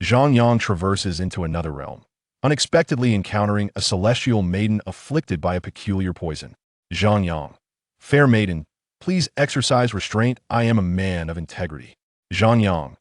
Zhang Yang traverses into another realm, unexpectedly encountering a celestial maiden afflicted by a peculiar poison. Zhang Yang, fair maiden, please exercise restraint. I am a man of integrity. Zhang Yang,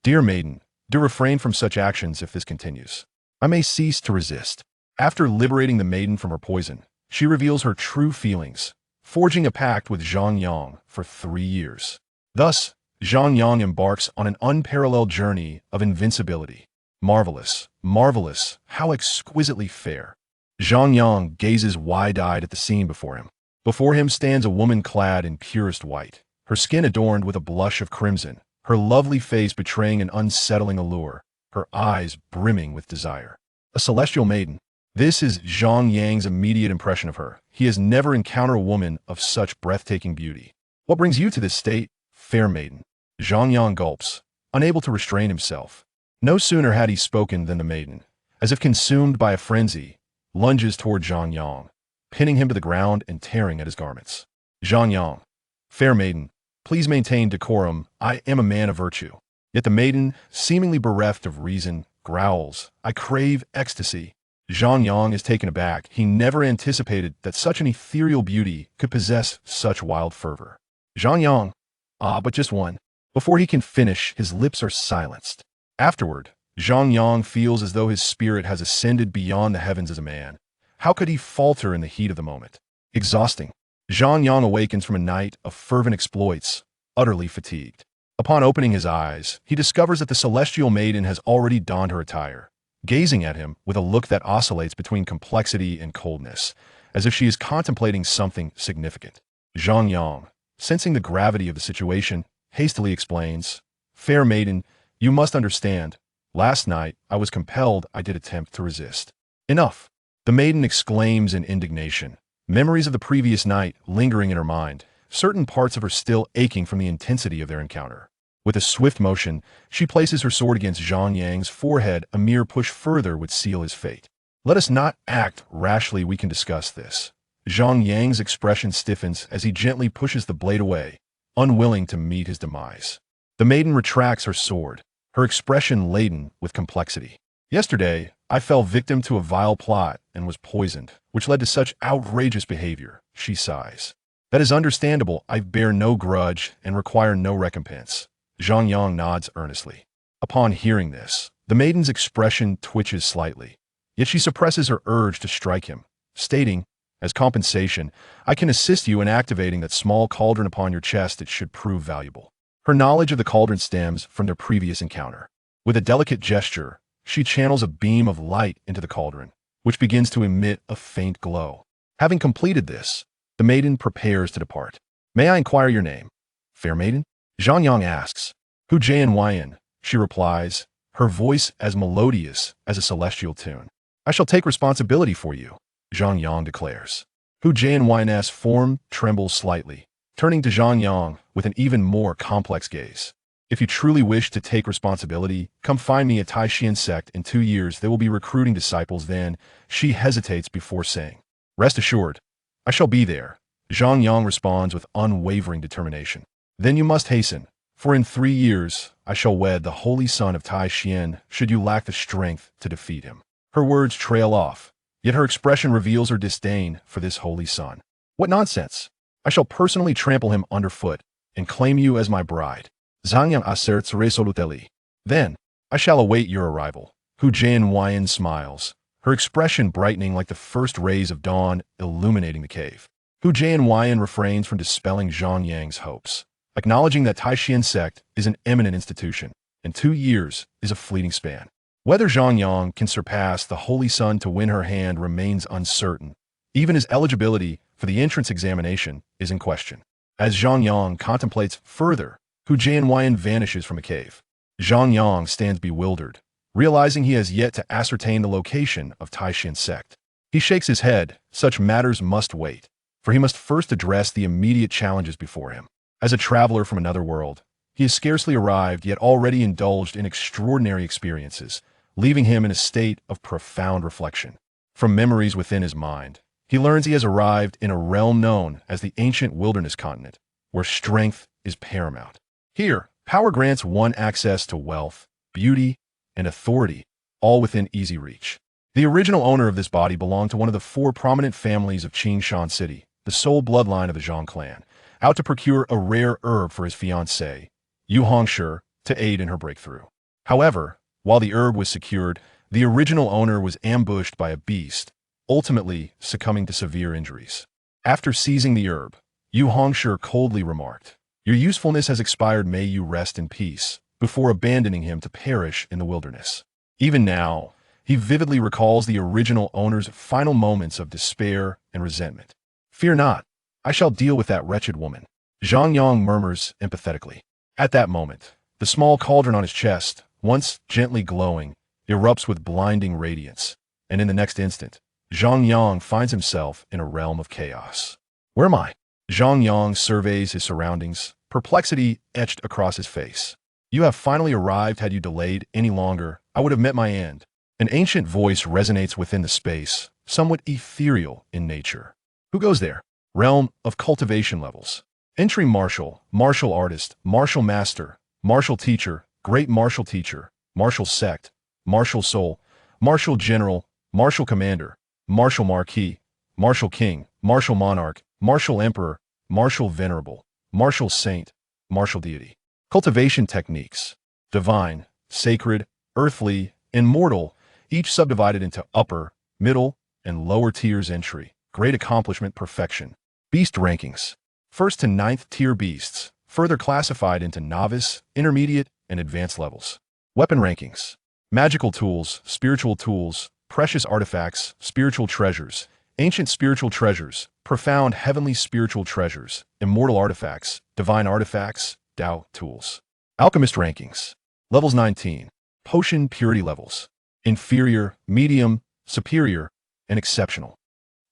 dear maiden, do refrain from such actions if this continues. I may cease to resist. After liberating the maiden from her poison, she reveals her true feelings, forging a pact with Zhang Yang for 3 years. Thus, Zhang Yang embarks on an unparalleled journey of invincibility. Marvelous, marvelous, how exquisitely fair. Zhang Yang gazes wide-eyed at the scene before him. Before him stands a woman clad in purest white, her skin adorned with a blush of crimson, her lovely face betraying an unsettling allure, her eyes brimming with desire. A celestial maiden. This is Zhang Yang's immediate impression of her. He has never encountered a woman of such breathtaking beauty. What brings you to this state, fair maiden? Zhang Yang gulps, unable to restrain himself. No sooner had he spoken than the maiden, as if consumed by a frenzy, lunges toward Zhang Yang, pinning him to the ground and tearing at his garments. Zhang Yang, fair maiden, please maintain decorum. I am a man of virtue. Yet the maiden, seemingly bereft of reason, growls, I crave ecstasy. Zhang Yang is taken aback. He never anticipated that such an ethereal beauty could possess such wild fervor. Zhang Yang, but just one. Before he can finish, his lips are silenced. Afterward, Zhang Yang feels as though his spirit has ascended beyond the heavens as a man. How could he falter in the heat of the moment? Exhausting. Zhang Yang awakens from a night of fervent exploits, utterly fatigued. Upon opening his eyes, he discovers that the celestial maiden has already donned her attire, gazing at him with a look that oscillates between complexity and coldness, as if she is contemplating something significant. Zhang Yang, sensing the gravity of the situation, hastily explains, fair maiden, you must understand. Last night, I was compelled. I did attempt to resist. Enough. The maiden exclaims in indignation, memories of the previous night lingering in her mind, certain parts of her still aching from the intensity of their encounter. With a swift motion, she places her sword against Zhang Yang's forehead. A mere push further would seal his fate. Let us not act rashly. We can discuss this. Zhang Yang's expression stiffens as he gently pushes the blade away, unwilling to meet his demise. The maiden retracts her sword, her expression laden with complexity. Yesterday, I fell victim to a vile plot and was poisoned, which led to such outrageous behavior, she sighs. That is understandable. I bear no grudge and require no recompense. Zhang Yang nods earnestly. Upon hearing this, the maiden's expression twitches slightly, yet she suppresses her urge to strike him, stating, as compensation, I can assist you in activating that small cauldron upon your chest. It should prove valuable. Her knowledge of the cauldron stems from their previous encounter. With a delicate gesture, she channels a beam of light into the cauldron, which begins to emit a faint glow. Having completed this, the maiden prepares to depart. May I inquire your name? Fair maiden? Zhang Yang asks. Hu Jian, she replies, her voice as melodious as a celestial tune. I shall take responsibility for you, Zhang Yang declares. Hu Jian's form trembles slightly, turning to Zhang Yang with an even more complex gaze. If you truly wish to take responsibility, come find me at Taishan Sect. In 2 years, they will be recruiting disciples. Then, she hesitates before saying, rest assured, I shall be there. Zhang Yang responds with unwavering determination. Then you must hasten, for in 3 years, I shall wed the holy son of Taishan should you lack the strength to defeat him. Her words trail off, yet her expression reveals her disdain for this holy son. What nonsense! I shall personally trample him underfoot and claim you as my bride. Zhang Yang asserts resolutely. Then, I shall await your arrival. Hu Jian smiles, her expression brightening like the first rays of dawn illuminating the cave. Hu Jian refrains from dispelling Zhang Yang's hopes, acknowledging that Taishan Sect is an eminent institution, and 2 years is a fleeting span. Whether Zhang Yang can surpass the holy son to win her hand remains uncertain. Even his eligibility for the entrance examination is in question. As Zhang Yang contemplates further, Hu Jian vanishes from a cave. Zhang Yang stands bewildered, realizing he has yet to ascertain the location of Taishan Sect. He shakes his head. Such matters must wait, for he must first address the immediate challenges before him. As a traveler from another world, he has scarcely arrived yet already indulged in extraordinary experiences, leaving him in a state of profound reflection. From memories within his mind, he learns he has arrived in a realm known as the ancient wilderness continent, where strength is paramount. Here, power grants one access to wealth, beauty, and authority, all within easy reach. The original owner of this body belonged to one of the four prominent families of Qingshan City, the sole bloodline of the Zhang clan, out to procure a rare herb for his fiancée, Yu Hongshi, to aid in her breakthrough. However, while the herb was secured, the original owner was ambushed by a beast, ultimately succumbing to severe injuries. After seizing the herb, Yu Hongshi coldly remarked, "Your usefulness has expired, may you rest in peace," before abandoning him to perish in the wilderness. Even now, he vividly recalls the original owner's final moments of despair and resentment. "Fear not, I shall deal with that wretched woman," Zhang Yang murmurs empathetically. At that moment, the small cauldron on his chest, once gently glowing, erupts with blinding radiance, and in the next instant, Zhang Yang finds himself in a realm of chaos. "Where am I?" Zhang Yang surveys his surroundings, perplexity etched across his face. "You have finally arrived. Had you delayed any longer, I would have met my end." An ancient voice resonates within the space, somewhat ethereal in nature. "Who goes there?" Realm of cultivation levels. Entry: martial, martial artist, martial master, martial teacher, great martial teacher, martial sect, martial soul, martial general, martial commander, martial marquis, martial king, martial monarch, martial emperor, martial venerable, martial saint, martial deity. Cultivation techniques: divine, sacred, earthly, and mortal, each subdivided into upper, middle, and lower tiers. Entry: great accomplishment, perfection. Beast rankings: 1st to 9th tier beasts, further classified into novice, intermediate, and advanced levels. Weapon rankings: magical tools, spiritual tools, precious artifacts, spiritual treasures, ancient spiritual treasures, profound heavenly spiritual treasures, immortal artifacts, divine artifacts, Tao tools. Alchemist rankings: levels 19, potion purity levels, inferior, medium, superior, and exceptional.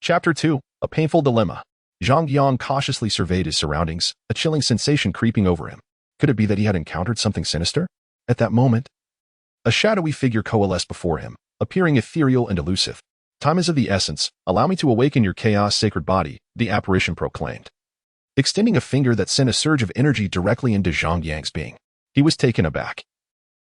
Chapter 2, A Painful Dilemma. Zhang Yang cautiously surveyed his surroundings, a chilling sensation creeping over him. Could it be that he had encountered something sinister? At that moment, a shadowy figure coalesced before him, appearing ethereal and elusive. "Time is of the essence. Allow me to awaken your chaos sacred body," the apparition proclaimed, extending a finger that sent a surge of energy directly into Zhang Yang's being. He was taken aback,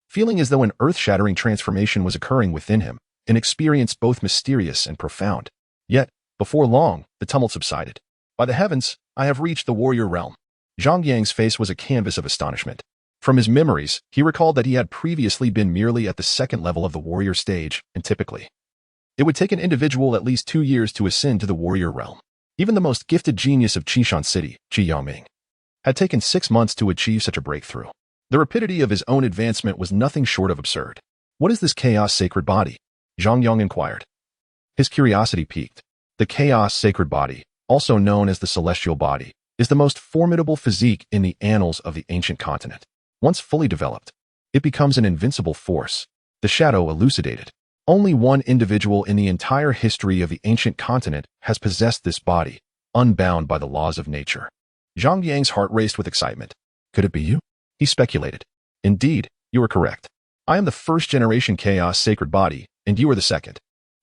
feeling as though an earth-shattering transformation was occurring within him, an experience both mysterious and profound. Yet, before long, the tumult subsided. "By the heavens, I have reached the warrior realm." Zhang Yang's face was a canvas of astonishment. From his memories, he recalled that he had previously been merely at the second level of the warrior stage, and typically, it would take an individual at least 2 years to ascend to the warrior realm. Even the most gifted genius of Qingshan City, Qi Yangming, had taken 6 months to achieve such a breakthrough. The rapidity of his own advancement was nothing short of absurd. "What is this chaos sacred body?" Zhang Yang inquired. His curiosity piqued. The chaos sacred body, also known as the celestial body, is the most formidable physique in the annals of the ancient continent. Once fully developed, it becomes an invincible force. The shadow elucidated. Only one individual in the entire history of the ancient continent has possessed this body, unbound by the laws of nature. Zhang Yang's heart raced with excitement. "Could it be you?" he speculated. "Indeed, you are correct. I am the first-generation chaos sacred body, and you are the second."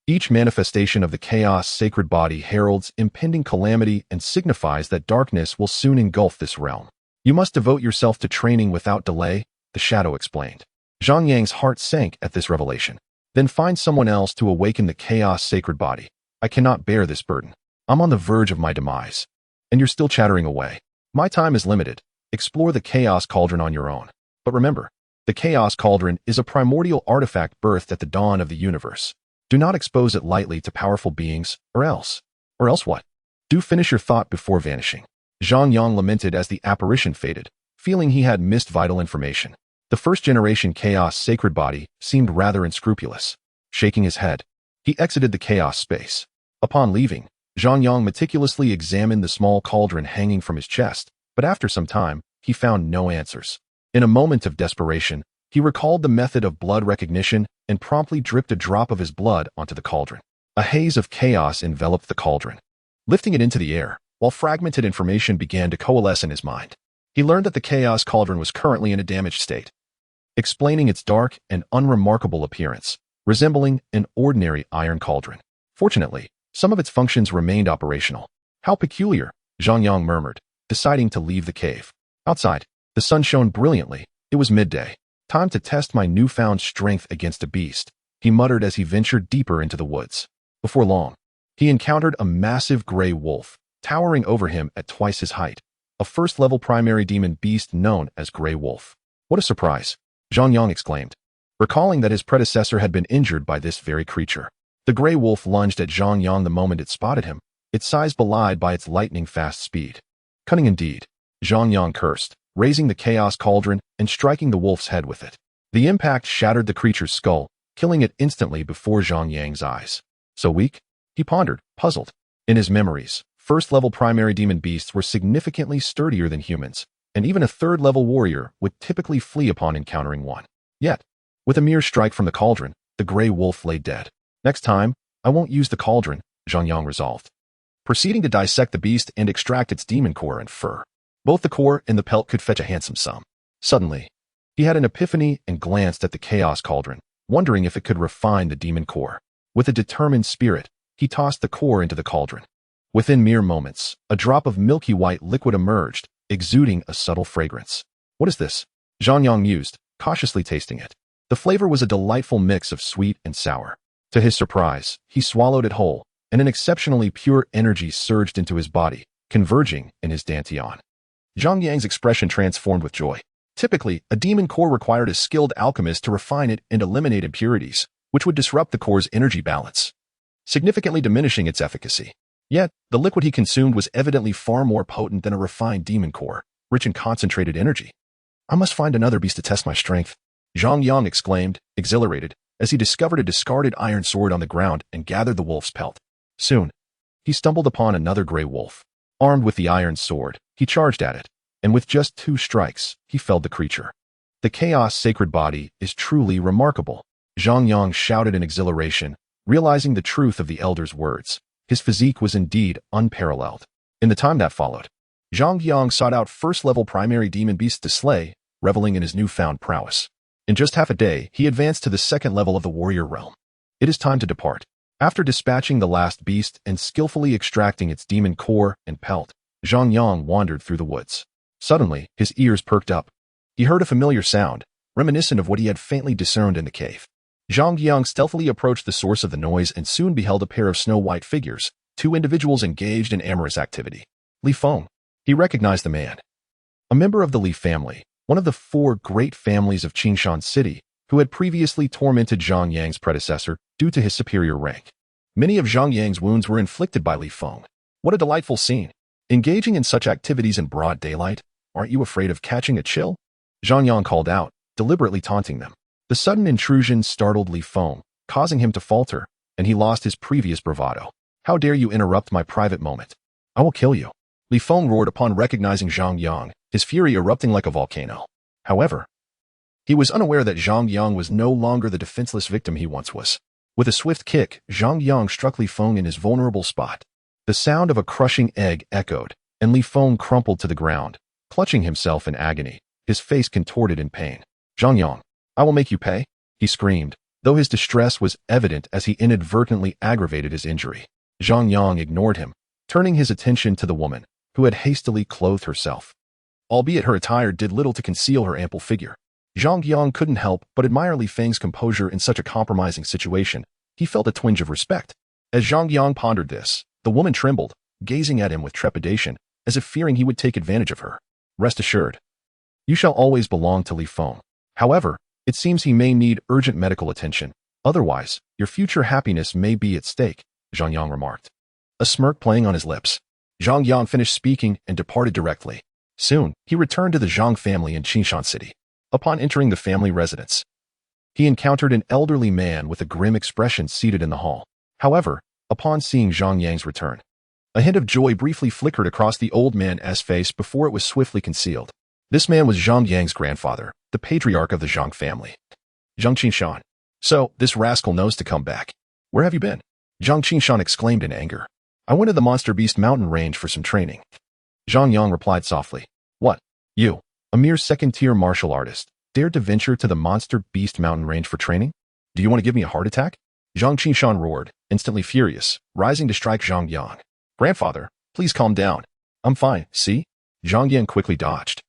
Each manifestation of the chaos sacred body heralds impending calamity and signifies that darkness will soon engulf this realm. "You must devote yourself to training without delay," the shadow explained. Zhang Yang's heart sank at this revelation. "Then find someone else to awaken the chaos sacred body. I cannot bear this burden. I'm on the verge of my demise." "And you're still chattering away. My time is limited. Explore the chaos cauldron on your own. But remember, the chaos cauldron is a primordial artifact birthed at the dawn of the universe. Do not expose it lightly to powerful beings, or else. Or else what? Do finish your thought before vanishing." Zhang Yang lamented as the apparition faded, feeling he had missed vital information. The first-generation chaos sacred body seemed rather unscrupulous. Shaking his head, he exited the chaos space. Upon leaving, Zhang Yang meticulously examined the small cauldron hanging from his chest, but after some time, he found no answers. In a moment of desperation, he recalled the method of blood recognition and promptly dripped a drop of his blood onto the cauldron. A haze of chaos enveloped the cauldron, lifting it into the air, while fragmented information began to coalesce in his mind. He learned that the chaos cauldron was currently in a damaged state, explaining its dark and unremarkable appearance, resembling an ordinary iron cauldron. Fortunately, some of its functions remained operational. "How peculiar," Zhang Yang murmured, deciding to leave the cave. Outside, the sun shone brilliantly. It was midday. Time to test my newfound strength against a beast, he muttered as he ventured deeper into the woods. Before long, he encountered a massive gray wolf, towering over him at twice his height, a first-level primary demon beast known as Grey Wolf. What a surprise, Zhang Yang exclaimed, recalling that his predecessor had been injured by this very creature. The Grey Wolf lunged at Zhang Yang the moment it spotted him, its size belied by its lightning-fast speed. Cunning indeed, Zhang Yang cursed, raising the chaos cauldron and striking the wolf's head with it. The impact shattered the creature's skull, killing it instantly before Zhang Yang's eyes. So weak? He pondered, puzzled. In his memories, first-level primary demon beasts were significantly sturdier than humans, and even a third-level warrior would typically flee upon encountering one. Yet, with a mere strike from the cauldron, the Grey Wolf lay dead. Next time, I won't use the cauldron, Zhang Yang resolved, proceeding to dissect the beast and extract its demon core and fur. Both the core and the pelt could fetch a handsome sum. Suddenly, he had an epiphany and glanced at the chaos cauldron, wondering if it could refine the demon core. With a determined spirit, he tossed the core into the cauldron. Within mere moments, a drop of milky white liquid emerged, exuding a subtle fragrance. What is this? Zhang Yang mused, cautiously tasting it. The flavor was a delightful mix of sweet and sour. To his surprise, he swallowed it whole, and an exceptionally pure energy surged into his body, converging in his dantian. Zhang Yang's expression transformed with joy. Typically, a demon core required a skilled alchemist to refine it and eliminate impurities, which would disrupt the core's energy balance, significantly diminishing its efficacy. Yet, the liquid he consumed was evidently far more potent than a refined demon core, rich in concentrated energy. I must find another beast to test my strength, Zhang Yang exclaimed, exhilarated, as he discovered a discarded iron sword on the ground and gathered the wolf's pelt. Soon, he stumbled upon another Grey Wolf. Armed with the iron sword, he charged at it, and with just 2 strikes, he felled the creature. The chaos sacred body is truly remarkable, Zhang Yang shouted in exhilaration, realizing the truth of the elder's words. His physique was indeed unparalleled. In the time that followed, Zhang Yang sought out first-level primary demon beasts to slay, reveling in his newfound prowess. In just half a day, he advanced to the second level of the warrior realm. It is time to depart. After dispatching the last beast and skillfully extracting its demon core and pelt, Zhang Yang wandered through the woods. Suddenly, his ears perked up. He heard a familiar sound, reminiscent of what he had faintly discerned in the cave. Zhang Yang stealthily approached the source of the noise and soon beheld a pair of snow-white figures, 2 individuals engaged in amorous activity. Li Feng. He recognized the man. A member of the Li family, one of the 4 great families of Qingshan City, who had previously tormented Zhang Yang's predecessor due to his superior rank. Many of Zhang Yang's wounds were inflicted by Li Feng. What a delightful scene. Engaging in such activities in broad daylight, aren't you afraid of catching a chill? Zhang Yang called out, deliberately taunting them. The sudden intrusion startled Li Feng, causing him to falter, and he lost his previous bravado. How dare you interrupt my private moment? I will kill you. Li Feng roared upon recognizing Zhang Yang, his fury erupting like a volcano. However, he was unaware that Zhang Yang was no longer the defenseless victim he once was. With a swift kick, Zhang Yang struck Li Feng in his vulnerable spot. The sound of a crushing egg echoed, and Li Feng crumpled to the ground, clutching himself in agony, his face contorted in pain. Zhang Yang, I will make you pay, he screamed, though his distress was evident as he inadvertently aggravated his injury. Zhang Yang ignored him, turning his attention to the woman, who had hastily clothed herself. Albeit her attire did little to conceal her ample figure, Zhang Yang couldn't help but admire Li Feng's composure in such a compromising situation. He felt a twinge of respect. As Zhang Yang pondered this, the woman trembled, gazing at him with trepidation, as if fearing he would take advantage of her. Rest assured, you shall always belong to Li Feng. However, it seems he may need urgent medical attention. Otherwise, your future happiness may be at stake, Zhang Yang remarked. A smirk playing on his lips, Zhang Yang finished speaking and departed directly. Soon, he returned to the Zhang family in Qingshan City. Upon entering the family residence, he encountered an elderly man with a grim expression seated in the hall. However, upon seeing Zhang Yang's return, a hint of joy briefly flickered across the old man's face before it was swiftly concealed. This man was Zhang Yang's grandfather, the patriarch of the Zhang family. Zhang Qingshan. So, this rascal knows to come back. Where have you been? Zhang Qingshan exclaimed in anger. I went to the Monster Beast mountain range for some training. Zhang Yang replied softly. What? You, a mere second-tier martial artist, dared to venture to the Monster Beast mountain range for training? Do you want to give me a heart attack? Zhang Qingshan roared, instantly furious, rising to strike Zhang Yang. Grandfather, please calm down. I'm fine, see? Zhang Yang quickly dodged,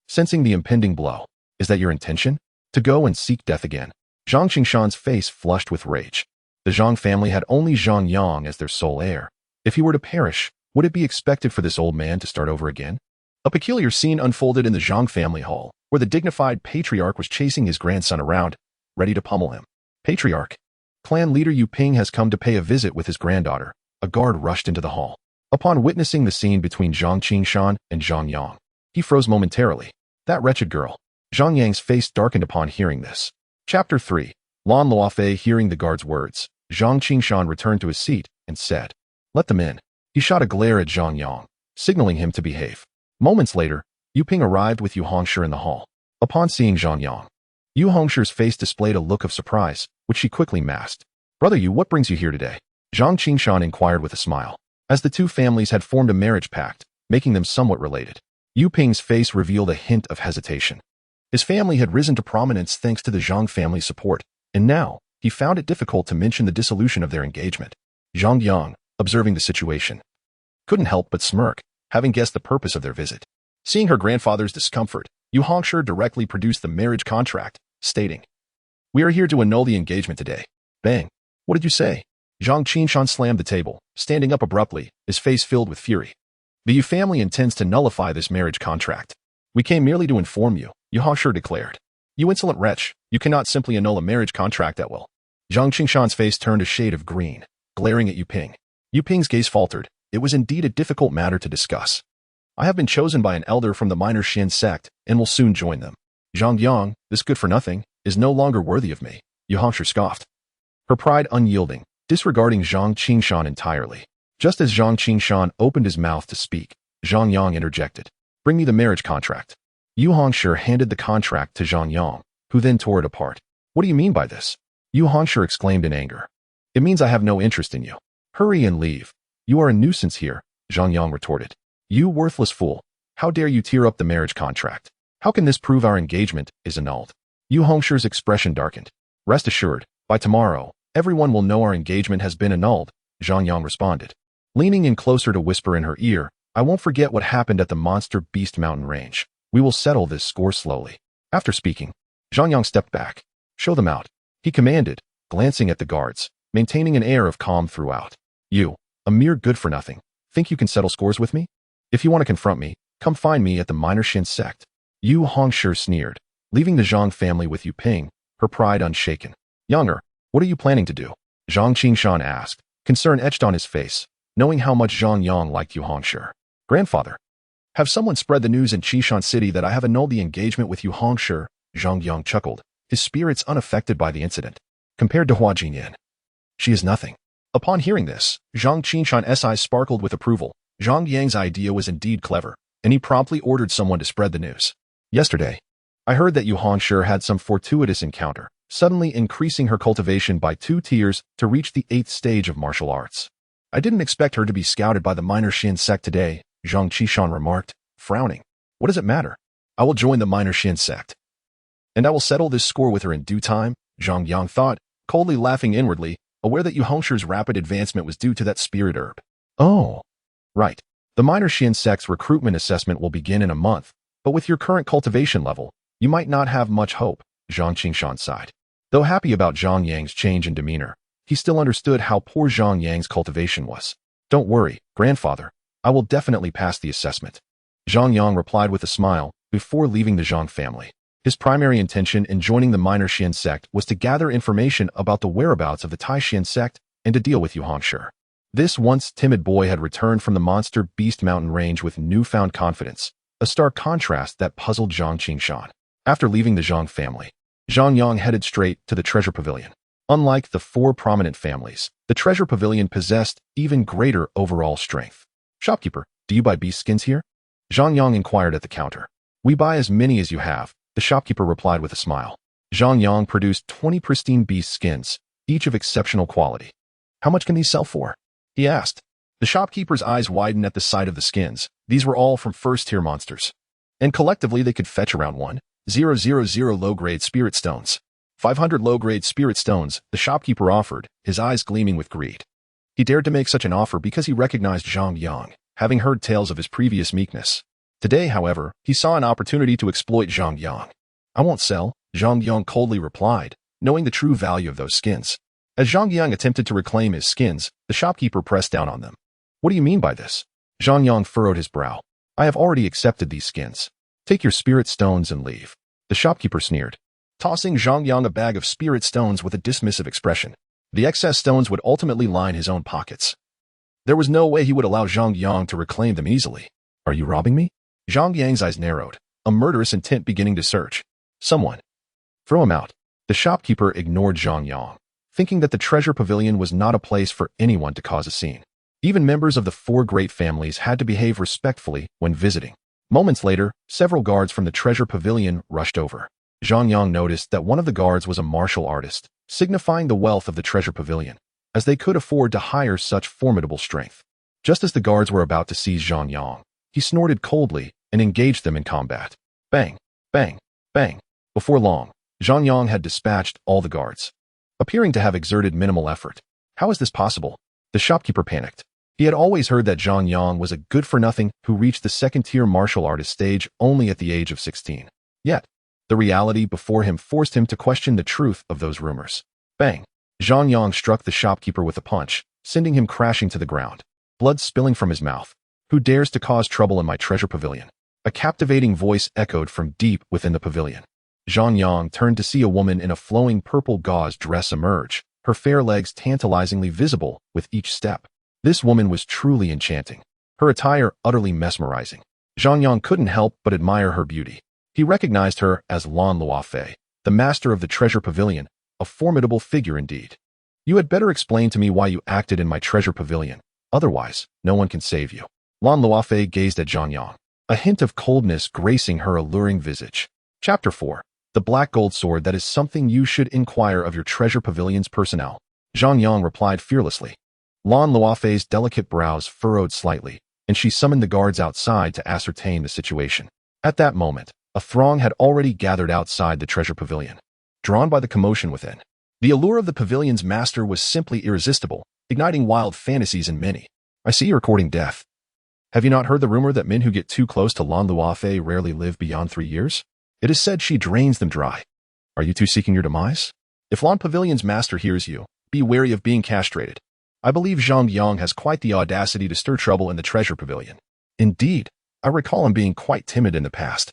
sensing the impending blow. Is that your intention? To go and seek death again. Zhang Qingshan's face flushed with rage. The Zhang family had only Zhang Yang as their sole heir. If he were to perish, would it be expected for this old man to start over again? A peculiar scene unfolded in the Zhang family hall, where the dignified patriarch was chasing his grandson around, ready to pummel him. Patriarch. Clan leader Yu Ping has come to pay a visit with his granddaughter. A guard rushed into the hall. Upon witnessing the scene between Zhang Qingshan and Zhang Yang, he froze momentarily. That wretched girl. Zhang Yang's face darkened upon hearing this. Chapter 3. Lan Luofei hearing the guard's words, Zhang Qingshan returned to his seat and said, "Let them in." He shot a glare at Zhang Yang, signaling him to behave. Moments later, Yu Ping arrived with Yu Hongshi in the hall. Upon seeing Zhang Yang, Yu Hongshi's face displayed a look of surprise, which she quickly masked. "Brother Yu, what brings you here today?" Zhang Qingshan inquired with a smile, as the two families had formed a marriage pact, making them somewhat related. Yu Ping's face revealed a hint of hesitation. His family had risen to prominence thanks to the Zhang family's support, and now, he found it difficult to mention the dissolution of their engagement. Zhang Yang, observing the situation, couldn't help but smirk, having guessed the purpose of their visit. Seeing her grandfather's discomfort, Yu Hongshi directly produced the marriage contract, stating, "We are here to annul the engagement today." Bang. "What did you say?" Zhang Qingshan slammed the table, standing up abruptly, his face filled with fury. "The Yu family intends to nullify this marriage contract. We came merely to inform you," Yu Hongshi declared. "You insolent wretch, you cannot simply annul a marriage contract at will." Zhang Qingshan's face turned a shade of green, glaring at Yu Ping. Yu Ping's gaze faltered. It was indeed a difficult matter to discuss. "I have been chosen by an elder from the minor Shen Sect and will soon join them. Zhang Yang, this good-for-nothing, is no longer worthy of me," Yu Hongshi scoffed. Her pride unyielding, disregarding Zhang Qingshan entirely. Just as Zhang Qingshan opened his mouth to speak, Zhang Yang interjected. "Bring me the marriage contract." Yu Hongshi handed the contract to Zhang Yang, who then tore it apart. "What do you mean by this?" Yu Hongshi exclaimed in anger. "It means I have no interest in you. Hurry and leave. You are a nuisance here," Zhang Yang retorted. "You worthless fool. How dare you tear up the marriage contract? How can this prove our engagement is annulled?" Yu Hongshi's expression darkened. "Rest assured, by tomorrow, everyone will know our engagement has been annulled," Zhang Yang responded. Leaning in closer to whisper in her ear, "I won't forget what happened at the Monster Beast Mountain Range. We will settle this score slowly." After speaking, Zhang Yang stepped back. "Show them out," he commanded, glancing at the guards, maintaining an air of calm throughout. "You, a mere good-for-nothing, think you can settle scores with me? If you want to confront me, come find me at the minor Shen Sect." Yu Hongshi sneered, leaving the Zhang family with Yu Ping, her pride unshaken. "Younger, what are you planning to do?" Zhang Qingshan asked, concern etched on his face, knowing how much Zhang Yang liked Yu Hongshi. "Grandfather, have someone spread the news in Qishan City that I have annulled the engagement with Yu Hongshi?" Zhang Yang chuckled, his spirits unaffected by the incident. Compared to Hua Jinyan, she is nothing. Upon hearing this, Zhang Qingshan's eyes sparkled with approval. Zhang Yang's idea was indeed clever, and he promptly ordered someone to spread the news. "Yesterday, I heard that Yu Hongshi had some fortuitous encounter, suddenly increasing her cultivation by 2 tiers to reach the 8th stage of martial arts. I didn't expect her to be scouted by the minor Shen Sect today," Zhang Qingshan remarked, frowning. "What does it matter? I will join the minor Shen Sect. And I will settle this score with her in due time," Zhang Yang thought, coldly laughing inwardly, aware that Yu Hongshi's rapid advancement was due to that spirit herb. "Oh, right. The minor Shen Sect's recruitment assessment will begin in a month, but with your current cultivation level, you might not have much hope," Zhang Qingshan sighed. Though happy about Zhang Yang's change in demeanor, he still understood how poor Zhang Yang's cultivation was. "Don't worry, grandfather. I will definitely pass the assessment," Zhang Yang replied with a smile, before leaving the Zhang family. His primary intention in joining the minor Shen Sect was to gather information about the whereabouts of the Tai Shen Sect and to deal with Yu Hongshi. This once timid boy had returned from the Monster Beast Mountain Range with newfound confidence, a stark contrast that puzzled Zhang Qingshan. After leaving the Zhang family, Zhang Yang headed straight to the treasure pavilion. Unlike the 4 prominent families, the treasure pavilion possessed even greater overall strength. "Shopkeeper, do you buy beast skins here?" Zhang Yang inquired at the counter. "We buy as many as you have," the shopkeeper replied with a smile. Zhang Yang produced 20 pristine beast skins, each of exceptional quality. "How much can these sell for?" he asked. The shopkeeper's eyes widened at the sight of the skins. These were all from first-tier monsters, and collectively they could fetch around 1,000 low-grade spirit stones. 500 low-grade spirit stones, the shopkeeper offered, his eyes gleaming with greed. He dared to make such an offer because he recognized Zhang Yang, having heard tales of his previous meekness. Today, however, he saw an opportunity to exploit Zhang Yang. I won't sell, Zhang Yang coldly replied, knowing the true value of those skins. As Zhang Yang attempted to reclaim his skins, the shopkeeper pressed down on them. What do you mean by this? Zhang Yang furrowed his brow. I have already accepted these skins. Take your spirit stones and leave. The shopkeeper sneered, tossing Zhang Yang a bag of spirit stones with a dismissive expression. The excess stones would ultimately line his own pockets. There was no way he would allow Zhang Yang to reclaim them easily. Are you robbing me? Zhang Yang's eyes narrowed, a murderous intent beginning to surge. Someone. Throw him out. The shopkeeper ignored Zhang Yang, thinking that the treasure pavilion was not a place for anyone to cause a scene. Even members of the four great families had to behave respectfully when visiting. Moments later, several guards from the treasure pavilion rushed over. Zhang Yang noticed that one of the guards was a martial artist, signifying the wealth of the treasure pavilion, as they could afford to hire such formidable strength. Just as the guards were about to seize Zhang Yang, he snorted coldly and engaged them in combat. Bang, bang, bang. Before long, Zhang Yang had dispatched all the guards, appearing to have exerted minimal effort. How is this possible? The shopkeeper panicked. He had always heard that Zhang Yang was a good-for-nothing who reached the second-tier martial artist stage only at the age of 16. Yet, the reality before him forced him to question the truth of those rumors. Bang! Zhang Yang struck the shopkeeper with a punch, sending him crashing to the ground, blood spilling from his mouth. Who dares to cause trouble in my treasure pavilion? A captivating voice echoed from deep within the pavilion. Zhang Yang turned to see a woman in a flowing purple gauze dress emerge, her fair legs tantalizingly visible with each step. This woman was truly enchanting, her attire utterly mesmerizing. Zhang Yang couldn't help but admire her beauty. He recognized her as Lan Luofei, the master of the treasure pavilion, a formidable figure indeed. You had better explain to me why you acted in my treasure pavilion, otherwise, no one can save you. Lan Luofei gazed at Zhang Yang, a hint of coldness gracing her alluring visage. Chapter 4. The black gold sword that is something you should inquire of your treasure pavilion's personnel. Zhang Yang replied fearlessly. Lan Luofei's delicate brows furrowed slightly, and she summoned the guards outside to ascertain the situation. At that moment, a throng had already gathered outside the treasure pavilion, drawn by the commotion within. The allure of the pavilion's master was simply irresistible, igniting wild fantasies in many. I see you're courting death. Have you not heard the rumor that men who get too close to Lan Luofei rarely live beyond 3 years? It is said she drains them dry. Are you two seeking your demise? If Lan Pavilion's master hears you, be wary of being castrated. I believe Zhang Yang has quite the audacity to stir trouble in the treasure pavilion. Indeed, I recall him being quite timid in the past.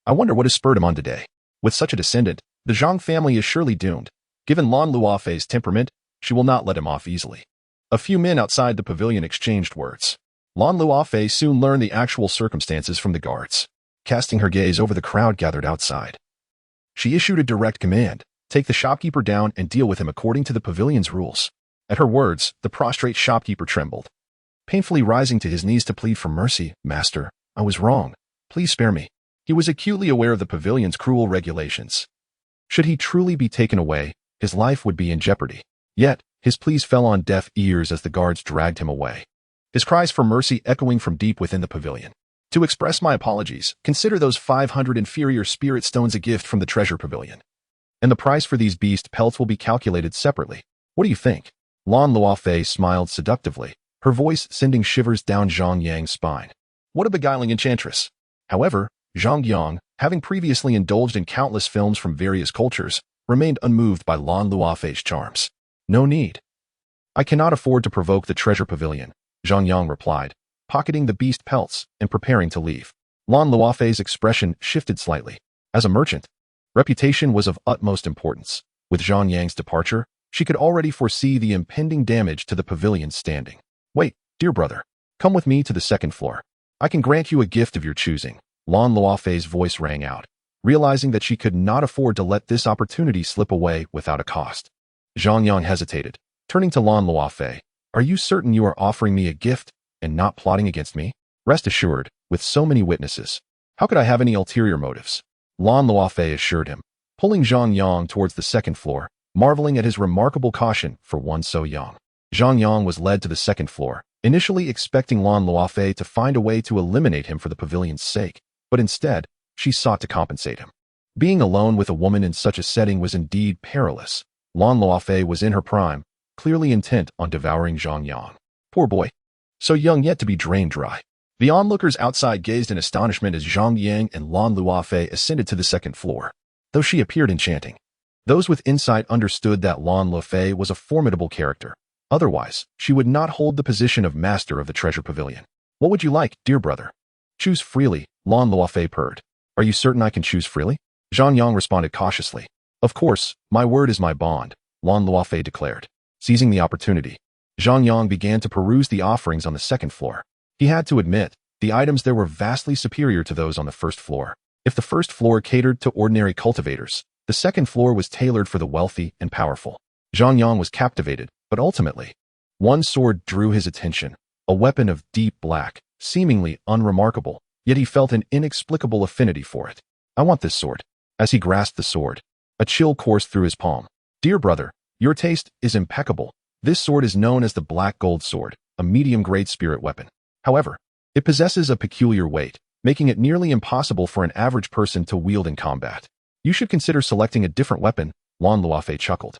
I wonder what has spurred him on today. With such a descendant, the Zhang family is surely doomed. Given Lan Luofei's temperament, she will not let him off easily. A few men outside the pavilion exchanged words. Lan Luofei soon learned the actual circumstances from the guards, casting her gaze over the crowd gathered outside. She issued a direct command, take the shopkeeper down and deal with him according to the pavilion's rules. At her words, the prostrate shopkeeper trembled, painfully rising to his knees to plead for mercy. Master, I was wrong. Please spare me. He was acutely aware of the pavilion's cruel regulations. Should he truly be taken away, his life would be in jeopardy. Yet, his pleas fell on deaf ears as the guards dragged him away, his cries for mercy echoing from deep within the pavilion. To express my apologies, consider those 500 inferior spirit stones a gift from the treasure pavilion. And the price for these beast pelts will be calculated separately. What do you think? Lan Luofei smiled seductively, her voice sending shivers down Zhang Yang's spine. What a beguiling enchantress! However, Zhang Yang, having previously indulged in countless films from various cultures, remained unmoved by Lan Luofei's charms. No need. I cannot afford to provoke the treasure pavilion, Zhang Yang replied, pocketing the beast pelts and preparing to leave. Lan Luofei's expression shifted slightly. As a merchant, reputation was of utmost importance. With Zhang Yang's departure, she could already foresee the impending damage to the pavilion's standing. Wait, dear brother, come with me to the second floor. I can grant you a gift of your choosing. Lan Luofei's voice rang out, realizing that she could not afford to let this opportunity slip away without a cost. Zhang Yang hesitated, turning to Lan Luofei. Are you certain you are offering me a gift and not plotting against me? Rest assured, with so many witnesses, how could I have any ulterior motives? Lan Luofei assured him, pulling Zhang Yang towards the second floor, marveling at his remarkable caution for one so young. Zhang Yang was led to the second floor, initially expecting Lan Luofei to find a way to eliminate him for the pavilion's sake, but instead, she sought to compensate him. Being alone with a woman in such a setting was indeed perilous. Lan Luofei was in her prime, clearly intent on devouring Zhang Yang. Poor boy. So young yet to be drained dry. The onlookers outside gazed in astonishment as Zhang Yang and Lan Luofei ascended to the second floor. though she appeared enchanting. Those with insight understood that Lan Lufei was a formidable character. Otherwise, she would not hold the position of master of the treasure pavilion. What would you like, dear brother? Choose freely, Lan Lufei purred. Are you certain I can choose freely? Zhang Yang responded cautiously. Of course, my word is my bond, Lan Lufei declared. Seizing the opportunity, Zhang Yang began to peruse the offerings on the second floor. He had to admit, the items there were vastly superior to those on the first floor. If the first floor catered to ordinary cultivators, the second floor was tailored for the wealthy and powerful. Zhang Yang was captivated, but ultimately, one sword drew his attention, a weapon of deep black, seemingly unremarkable, yet he felt an inexplicable affinity for it. I want this sword. As he grasped the sword, a chill coursed through his palm. Dear brother, your taste is impeccable. This sword is known as the Black Gold Sword, a medium-grade spirit weapon. However, it possesses a peculiar weight, making it nearly impossible for an average person to wield in combat. You should consider selecting a different weapon, Lan Lufei chuckled.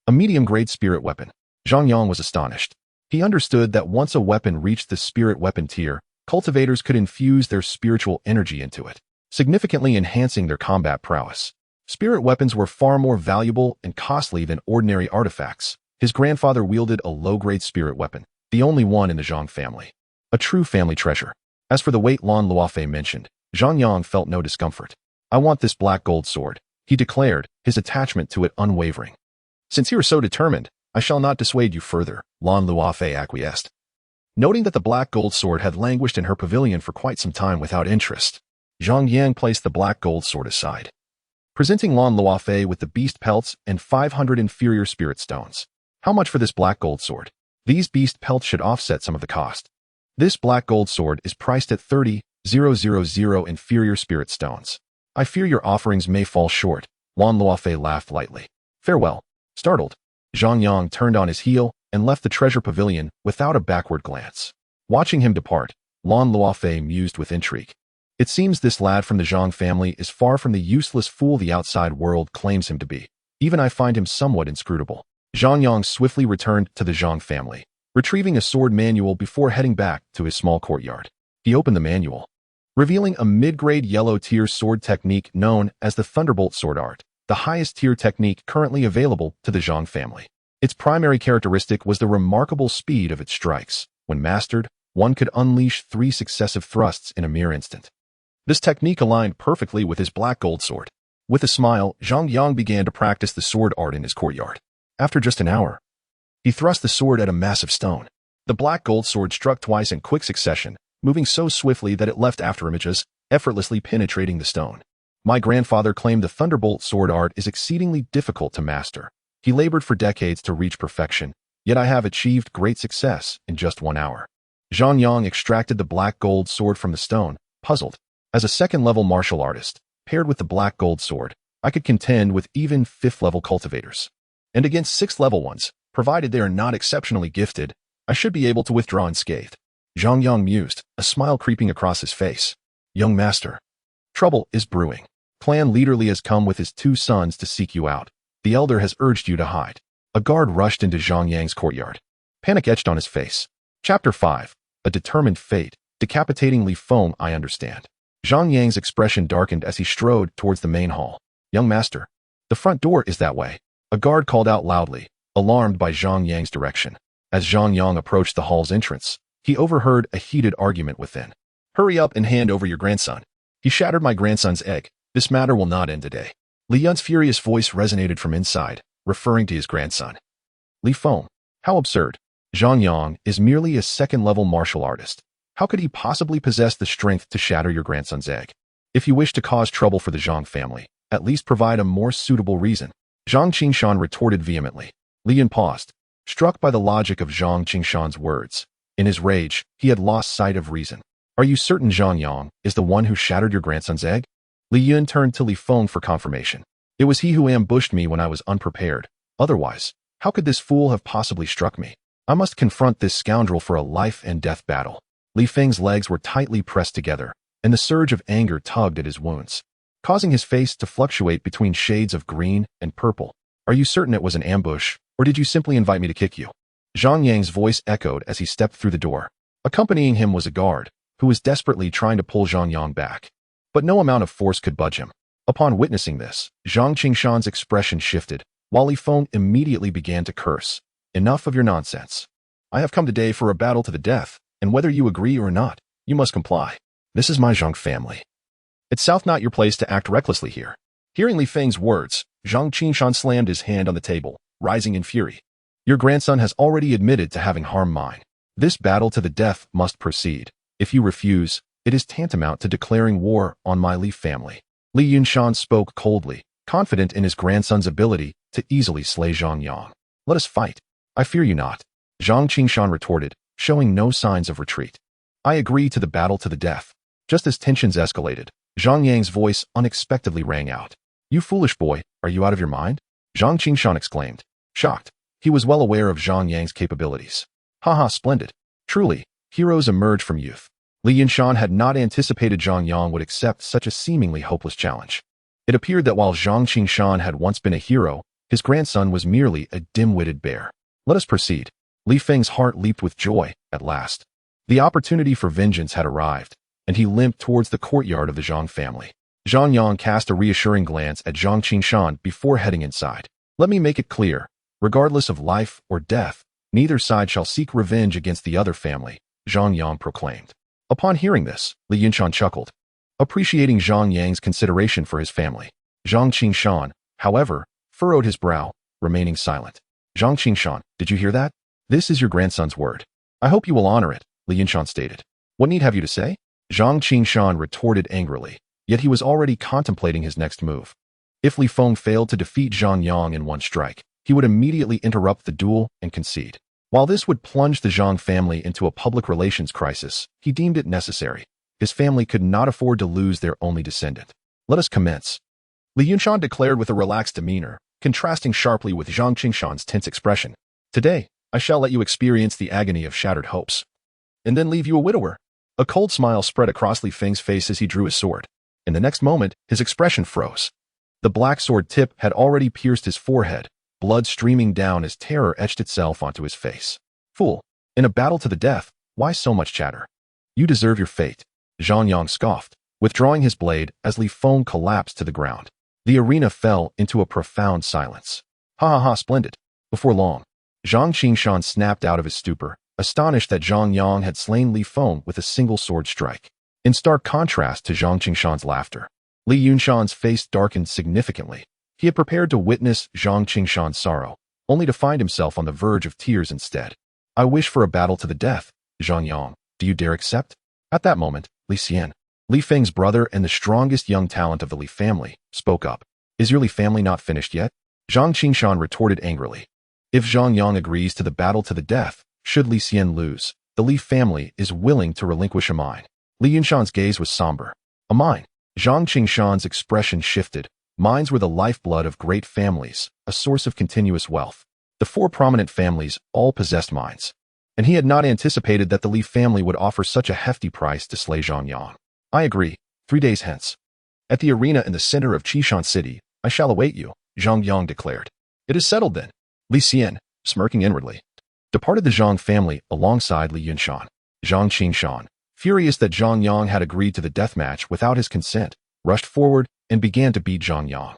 A medium-grade spirit weapon. Zhang Yang was astonished. He understood that once a weapon reached the spirit weapon tier, cultivators could infuse their spiritual energy into it, significantly enhancing their combat prowess. Spirit weapons were far more valuable and costly than ordinary artifacts. His grandfather wielded a low-grade spirit weapon, the only one in the Zhang family. A true family treasure. As for the weight Lan Lufei mentioned, Zhang Yang felt no discomfort. I want this black gold sword, he declared, his attachment to it unwavering. Since you are so determined, I shall not dissuade you further, Lan Lufei acquiesced. Noting that the black gold sword had languished in her pavilion for quite some time without interest, Zhang Yang placed the black gold sword aside, presenting Lan Lufei with the beast pelts and 500 inferior spirit stones. How much for this black gold sword? These beast pelts should offset some of the cost. This black gold sword is priced at 30,000 inferior spirit stones. I fear your offerings may fall short, Lan Lufei laughed lightly. Farewell. Startled, Zhang Yang turned on his heel and left the treasure pavilion without a backward glance. Watching him depart, Lan Lufei mused with intrigue. It seems this lad from the Zhang family is far from the useless fool the outside world claims him to be. Even I find him somewhat inscrutable. Zhang Yang swiftly returned to the Zhang family, retrieving a sword manual before heading back to his small courtyard. He opened the manual, revealing a mid-grade yellow-tier sword technique known as the Thunderbolt Sword Art, the highest-tier technique currently available to the Zhang family. Its primary characteristic was the remarkable speed of its strikes. When mastered, one could unleash 3 successive thrusts in a mere instant. This technique aligned perfectly with his black gold sword. With a smile, Zhang Yang began to practice the sword art in his courtyard. After just an hour, he thrust the sword at a massive stone. The black gold sword struck twice in quick succession, moving so swiftly that it left afterimages, effortlessly penetrating the stone. My grandfather claimed the Thunderbolt sword art is exceedingly difficult to master. He labored for decades to reach perfection, yet I have achieved great success in just 1 hour. Zhang Yang extracted the black gold sword from the stone, puzzled. As a second-level martial artist, paired with the black gold sword, I could contend with even 5th-level cultivators. And against 6th-level ones, provided they are not exceptionally gifted, I should be able to withdraw unscathed. Zhang Yang mused, a smile creeping across his face. Young master, trouble is brewing. Clan leader Li has come with his 2 sons to seek you out. The elder has urged you to hide. A guard rushed into Zhang Yang's courtyard. Panic etched on his face. Chapter 5. A determined fate. Decapitating Li Feng, I understand. Zhang Yang's expression darkened as he strode towards the main hall. Young master, the front door is that way. A guard called out loudly, alarmed by Zhang Yang's direction. As Zhang Yang approached the hall's entrance, he overheard a heated argument within. Hurry up and hand over your grandson. He shattered my grandson's egg. This matter will not end today. Li Yun's furious voice resonated from inside, referring to his grandson. Li Feng, how absurd. Zhang Yang is merely a second-level martial artist. How could he possibly possess the strength to shatter your grandson's egg? If you wish to cause trouble for the Zhang family, at least provide a more suitable reason. Zhang Qingshan retorted vehemently. Li Yun paused, struck by the logic of Zhang Qingshan's words. In his rage, he had lost sight of reason. Are you certain Zhang Yang is the one who shattered your grandson's egg? Li Yun turned to Li Feng for confirmation. It was he who ambushed me when I was unprepared. Otherwise, how could this fool have possibly struck me? I must confront this scoundrel for a life-and-death battle. Li Feng's legs were tightly pressed together, and the surge of anger tugged at his wounds, causing his face to fluctuate between shades of green and purple. Are you certain it was an ambush, or did you simply invite me to kick you? Zhang Yang's voice echoed as he stepped through the door. Accompanying him was a guard, who was desperately trying to pull Zhang Yang back. But no amount of force could budge him. Upon witnessing this, Zhang Qingshan's expression shifted, while Li Feng immediately began to curse. Enough of your nonsense. I have come today for a battle to the death, and whether you agree or not, you must comply. This is my Zhang family. It's not your place to act recklessly here. Hearing Li Feng's words, Zhang Qingshan slammed his hand on the table, rising in fury. Your grandson has already admitted to having harmed mine. This battle to the death must proceed. If you refuse, it is tantamount to declaring war on my Li family. Li Yunshan spoke coldly, confident in his grandson's ability to easily slay Zhang Yang. Let us fight. I fear you not. Zhang Qingshan retorted, showing no signs of retreat. I agree to the battle to the death. Just as tensions escalated, Zhang Yang's voice unexpectedly rang out. You foolish boy, are you out of your mind? Zhang Qingshan exclaimed, shocked. He was well aware of Zhang Yang's capabilities. Haha, splendid. Truly, heroes emerge from youth. Li Yunshan had not anticipated Zhang Yang would accept such a seemingly hopeless challenge. It appeared that while Zhang Qingshan had once been a hero, his grandson was merely a dim-witted bear. Let us proceed. Li Feng's heart leaped with joy, at last. The opportunity for vengeance had arrived, and he limped towards the courtyard of the Zhang family. Zhang Yang cast a reassuring glance at Zhang Qingshan before heading inside. Let me make it clear, regardless of life or death, neither side shall seek revenge against the other family, Zhang Yang proclaimed. Upon hearing this, Li Yunshan chuckled, appreciating Zhang Yang's consideration for his family. Zhang Qingshan, however, furrowed his brow, remaining silent. Zhang Qingshan, did you hear that? This is your grandson's word. I hope you will honor it, Li Yunshan stated. What need have you to say? Zhang Qingshan retorted angrily, yet he was already contemplating his next move. If Li Feng failed to defeat Zhang Yang in one strike, he would immediately interrupt the duel and concede. While this would plunge the Zhang family into a public relations crisis, he deemed it necessary. His family could not afford to lose their only descendant. Let us commence. Li Yunshan declared with a relaxed demeanor, contrasting sharply with Zhang Qingshan's tense expression. Today, I shall let you experience the agony of shattered hopes, and then leave you a widower. A cold smile spread across Li Feng's face as he drew his sword. In the next moment, his expression froze. The black sword tip had already pierced his forehead, blood streaming down as terror etched itself onto his face. Fool, in a battle to the death, why so much chatter? You deserve your fate, Zhang Yang scoffed, withdrawing his blade as Li Feng collapsed to the ground. The arena fell into a profound silence. Ha ha ha, splendid. Before long, Zhang Qingshan snapped out of his stupor, astonished that Zhang Yang had slain Li Feng with a single sword strike. In stark contrast to Zhang Qingshan's laughter, Li Yunshan's face darkened significantly. He had prepared to witness Zhang Qingshan's sorrow, only to find himself on the verge of tears instead. I wish for a battle to the death, Zhang Yang. Do you dare accept? At that moment, Li Xian, Li Feng's brother and the strongest young talent of the Li family, spoke up. Is your Li family not finished yet? Zhang Qingshan retorted angrily. If Zhang Yang agrees to the battle to the death, should Li Xian lose, the Li family is willing to relinquish a mine. Li Yunshan's gaze was somber. A mine. Zhang Qingshan's expression shifted. Mines were the lifeblood of great families, a source of continuous wealth. The four prominent families all possessed mines, and he had not anticipated that the Li family would offer such a hefty price to slay Zhang Yang. I agree. 3 days hence, at the arena in the center of Qishan City, I shall await you, Zhang Yang declared. It is settled then. Li Xian, smirking inwardly, departed the Zhang family alongside Li Yunshan. Zhang Qingshan, furious that Zhang Yang had agreed to the death match without his consent, rushed forward and began to beat Zhang Yang.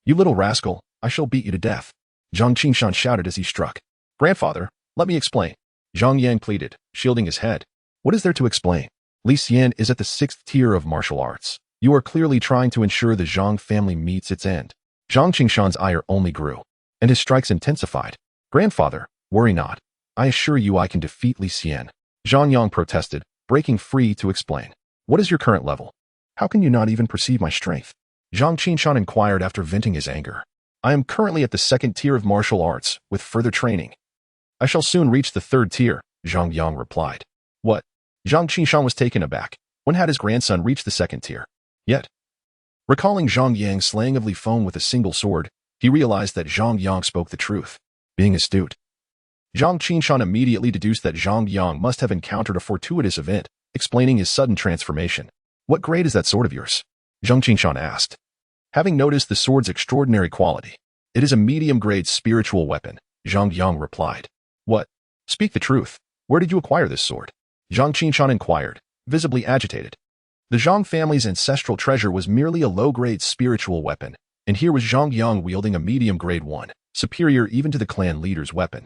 You little rascal, I shall beat you to death, Zhang Qingshan shouted as he struck. Grandfather, let me explain, Zhang Yang pleaded, shielding his head. What is there to explain? Li Xian is at the 6th tier of martial arts. You are clearly trying to ensure the Zhang family meets its end. Zhang Qingshan's ire only grew, and his strikes intensified. Grandfather, worry not. I assure you I can defeat Li Xian. Zhang Yang protested, breaking free to explain. What is your current level? How can you not even perceive my strength? Zhang Qingshan inquired after venting his anger. I am currently at the 2nd tier of martial arts, with further training. I shall soon reach the 3rd tier, Zhang Yang replied. What? Zhang Qingshan was taken aback. When had his grandson reached the 2nd tier? Yet, recalling Zhang Yang's slaying of Li Feng with a single sword, he realized that Zhang Yang spoke the truth. Being astute, Zhang Qingshan immediately deduced that Zhang Yang must have encountered a fortuitous event, explaining his sudden transformation. What grade is that sword of yours? Zhang Qingshan asked. Having noticed the sword's extraordinary quality, it is a medium-grade spiritual weapon, Zhang Yang replied. What? Speak the truth. Where did you acquire this sword? Zhang Qingshan inquired, visibly agitated. The Zhang family's ancestral treasure was merely a low-grade spiritual weapon, and here was Zhang Yang wielding a medium-grade one, superior even to the clan leader's weapon.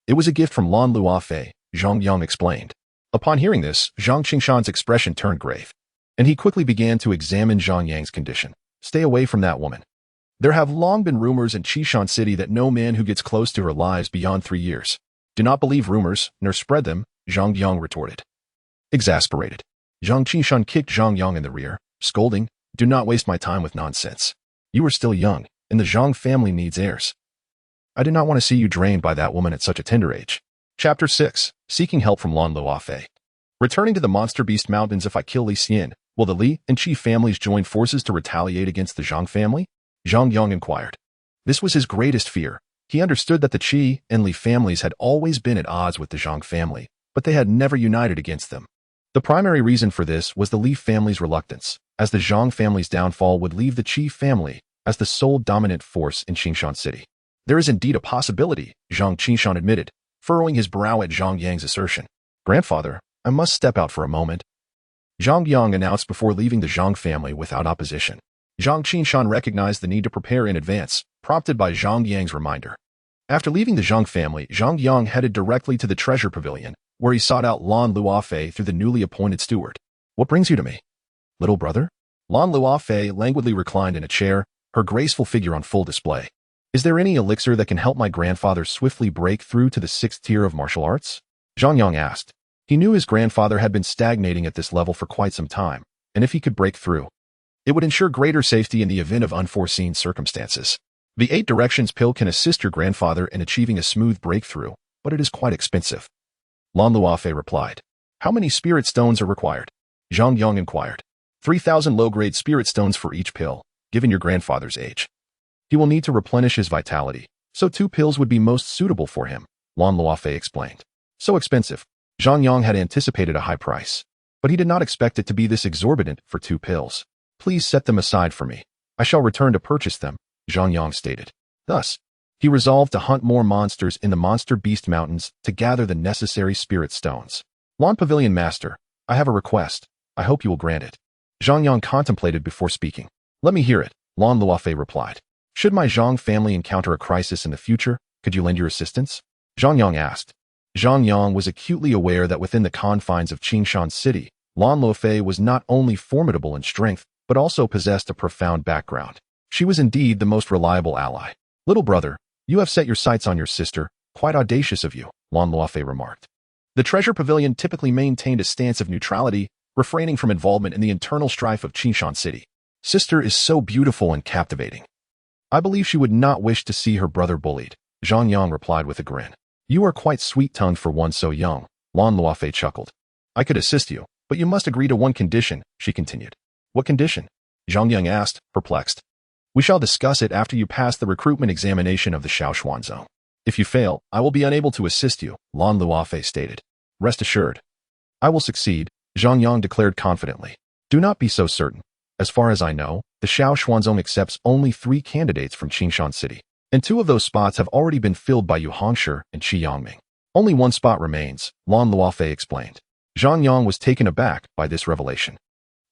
It was a gift from Lan Luofei, Zhang Yang explained. Upon hearing this, Zhang Qingshan's expression turned grave, and he quickly began to examine Zhang Yang's condition. Stay away from that woman. There have long been rumors in Qishan City that no man who gets close to her lives beyond 3 years. Do not believe rumors, nor spread them, Zhang Yang retorted. Exasperated, Zhang Qishan kicked Zhang Yang in the rear, scolding, "Do not waste my time with nonsense. You are still young, and the Zhang family needs heirs. I do not want to see you drained by that woman at such a tender age." Chapter 6. Seeking help from Lan Luofei. Returning to the Monster Beast Mountains. If I kill Li Xian, will the Li and Qi families join forces to retaliate against the Zhang family? Zhang Yang inquired. This was his greatest fear. He understood that the Qi and Li families had always been at odds with the Zhang family, but they had never united against them. The primary reason for this was the Li family's reluctance, as the Zhang family's downfall would leave the Qi family as the sole dominant force in Qingshan City. There is indeed a possibility, Zhang Qingshan admitted, furrowing his brow at Zhang Yang's assertion. Grandfather, I must step out for a moment, Zhang Yang announced before leaving the Zhang family without opposition. Zhang Qingshan recognized the need to prepare in advance, prompted by Zhang Yang's reminder. After leaving the Zhang family, Zhang Yang headed directly to the treasure pavilion, where he sought out Lan Luofei through the newly appointed steward. What brings you to me? Little brother? Lan Luofei languidly reclined in a chair, her graceful figure on full display. Is there any elixir that can help my grandfather swiftly break through to the 6th tier of martial arts? Zhang Yang asked. He knew his grandfather had been stagnating at this level for quite some time, and if he could break through, it would ensure greater safety in the event of unforeseen circumstances. The 8 Directions pill can assist your grandfather in achieving a smooth breakthrough, but it is quite expensive. Lan Luofei replied. How many spirit stones are required? Zhang Yang inquired. 3,000 low-grade spirit stones for each pill, given your grandfather's age. He will need to replenish his vitality, so 2 pills would be most suitable for him, Lan Luofei explained. So expensive. Zhang Yang had anticipated a high price, but he did not expect it to be this exorbitant for 2 pills. Please set them aside for me. I shall return to purchase them, Zhang Yang stated. Thus, he resolved to hunt more monsters in the Monster Beast Mountains to gather the necessary spirit stones. Lan Pavilion Master, I have a request. I hope you will grant it. Zhang Yang contemplated before speaking. Let me hear it, Lan Luofei replied. Should my Zhang family encounter a crisis in the future, could you lend your assistance? Zhang Yang asked. Zhang Yang was acutely aware that within the confines of Qingshan City, Lan Luofei was not only formidable in strength, but also possessed a profound background. She was indeed the most reliable ally. Little brother, you have set your sights on your sister, quite audacious of you, Lan Luofei remarked. The treasure pavilion typically maintained a stance of neutrality, refraining from involvement in the internal strife of Qingshan City. Sister is so beautiful and captivating. I believe she would not wish to see her brother bullied, Zhang Yang replied with a grin. You are quite sweet-tongued for one so young, Lan Luofei chuckled. I could assist you, but you must agree to one condition, she continued. What condition? Zhang Yang asked, perplexed. We shall discuss it after you pass the recruitment examination of the Shaoxuan Zone. If you fail, I will be unable to assist you, Lan Luofei stated. Rest assured. I will succeed, Zhang Yang declared confidently. Do not be so certain. As far as I know, the Shaoxuan Zone accepts only 3 candidates from Qingshan City, and 2 of those spots have already been filled by Yu Hongshi and Qi Yangming. Only 1 spot remains, Lan Luofei explained. Zhang Yang was taken aback by this revelation.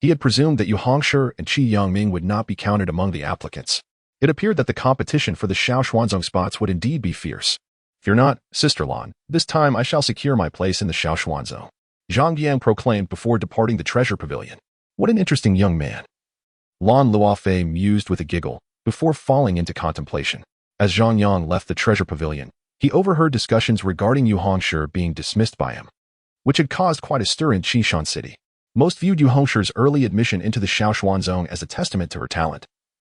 He had presumed that Yu Hongshi and Qi Yangming would not be counted among the applicants. It appeared that the competition for the Shaoxuan Zone spots would indeed be fierce. Fear not, Sister Lan, this time I shall secure my place in the Shaoxuan Zone, Zhang Yang proclaimed before departing the treasure pavilion. What an interesting young man. Lan Luofei mused with a giggle, before falling into contemplation. As Zhang Yang left the treasure pavilion, he overheard discussions regarding Yu Hongshi being dismissed by him, which had caused quite a stir in Qingshan City. Most viewed Yu Hongshi's early admission into the Shaoxuan Zone as a testament to her talent,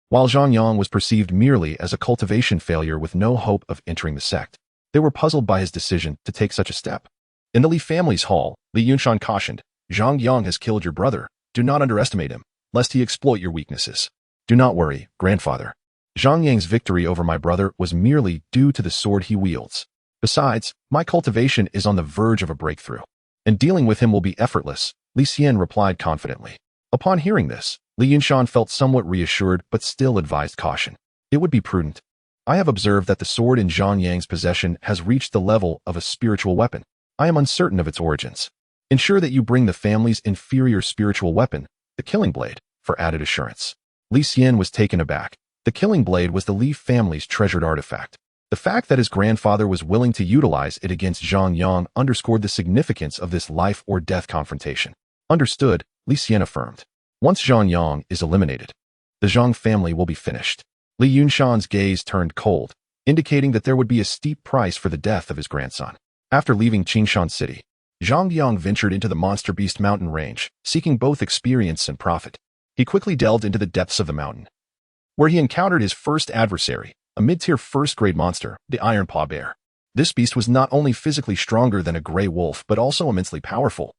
while Zhang Yang was perceived merely as a cultivation failure with no hope of entering the sect. They were puzzled by his decision to take such a step. In the Li family's hall, Li Yunshan cautioned, Zhang Yang has killed your brother. Do not underestimate him, lest he exploit your weaknesses. Do not worry, grandfather. Zhang Yang's victory over my brother was merely due to the sword he wields. Besides, my cultivation is on the verge of a breakthrough, and dealing with him will be effortless, Li Xian replied confidently. Upon hearing this, Li Yunshan felt somewhat reassured but still advised caution. It would be prudent. I have observed that the sword in Zhang Yang's possession has reached the level of a spiritual weapon. I am uncertain of its origins. Ensure that you bring the family's inferior spiritual weapon, the killing blade, for added assurance. Li Xian was taken aback. The killing blade was the Li family's treasured artifact. The fact that his grandfather was willing to utilize it against Zhang Yang underscored the significance of this life-or-death confrontation. Understood, Li Xian affirmed. Once Zhang Yang is eliminated, the Zhang family will be finished. Li Yunshan's gaze turned cold, indicating that there would be a steep price for the death of his grandson. After leaving Qingshan City, Zhang Yang ventured into the Monster Beast mountain range, seeking both experience and profit. He quickly delved into the depths of the mountain, where he encountered his first adversary, a mid-tier first-grade monster, the Iron Paw Bear. This beast was not only physically stronger than a gray wolf but also immensely powerful,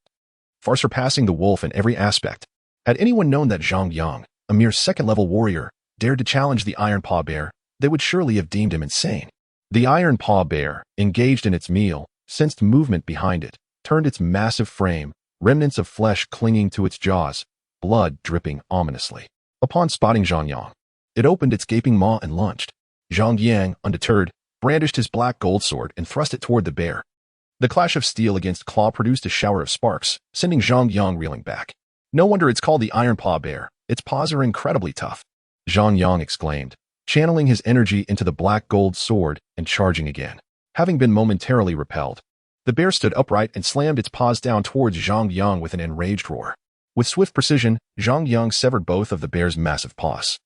far surpassing the wolf in every aspect. Had anyone known that Zhang Yang, a mere second-level warrior, dared to challenge the Iron Paw Bear, they would surely have deemed him insane. The Iron Paw Bear, engaged in its meal, sensed movement behind it, turned its massive frame, remnants of flesh clinging to its jaws, blood dripping ominously. Upon spotting Zhang Yang, it opened its gaping maw and lunged. Zhang Yang, undeterred, brandished his black gold sword and thrust it toward the bear. The clash of steel against claw produced a shower of sparks, sending Zhang Yang reeling back. No wonder it's called the Iron Paw Bear. Its paws are incredibly tough, Zhang Yang exclaimed, channeling his energy into the black gold sword and charging again. Having been momentarily repelled, the bear stood upright and slammed its paws down towards Zhang Yang with an enraged roar. With swift precision, Zhang Yang severed both of the bear's massive paws,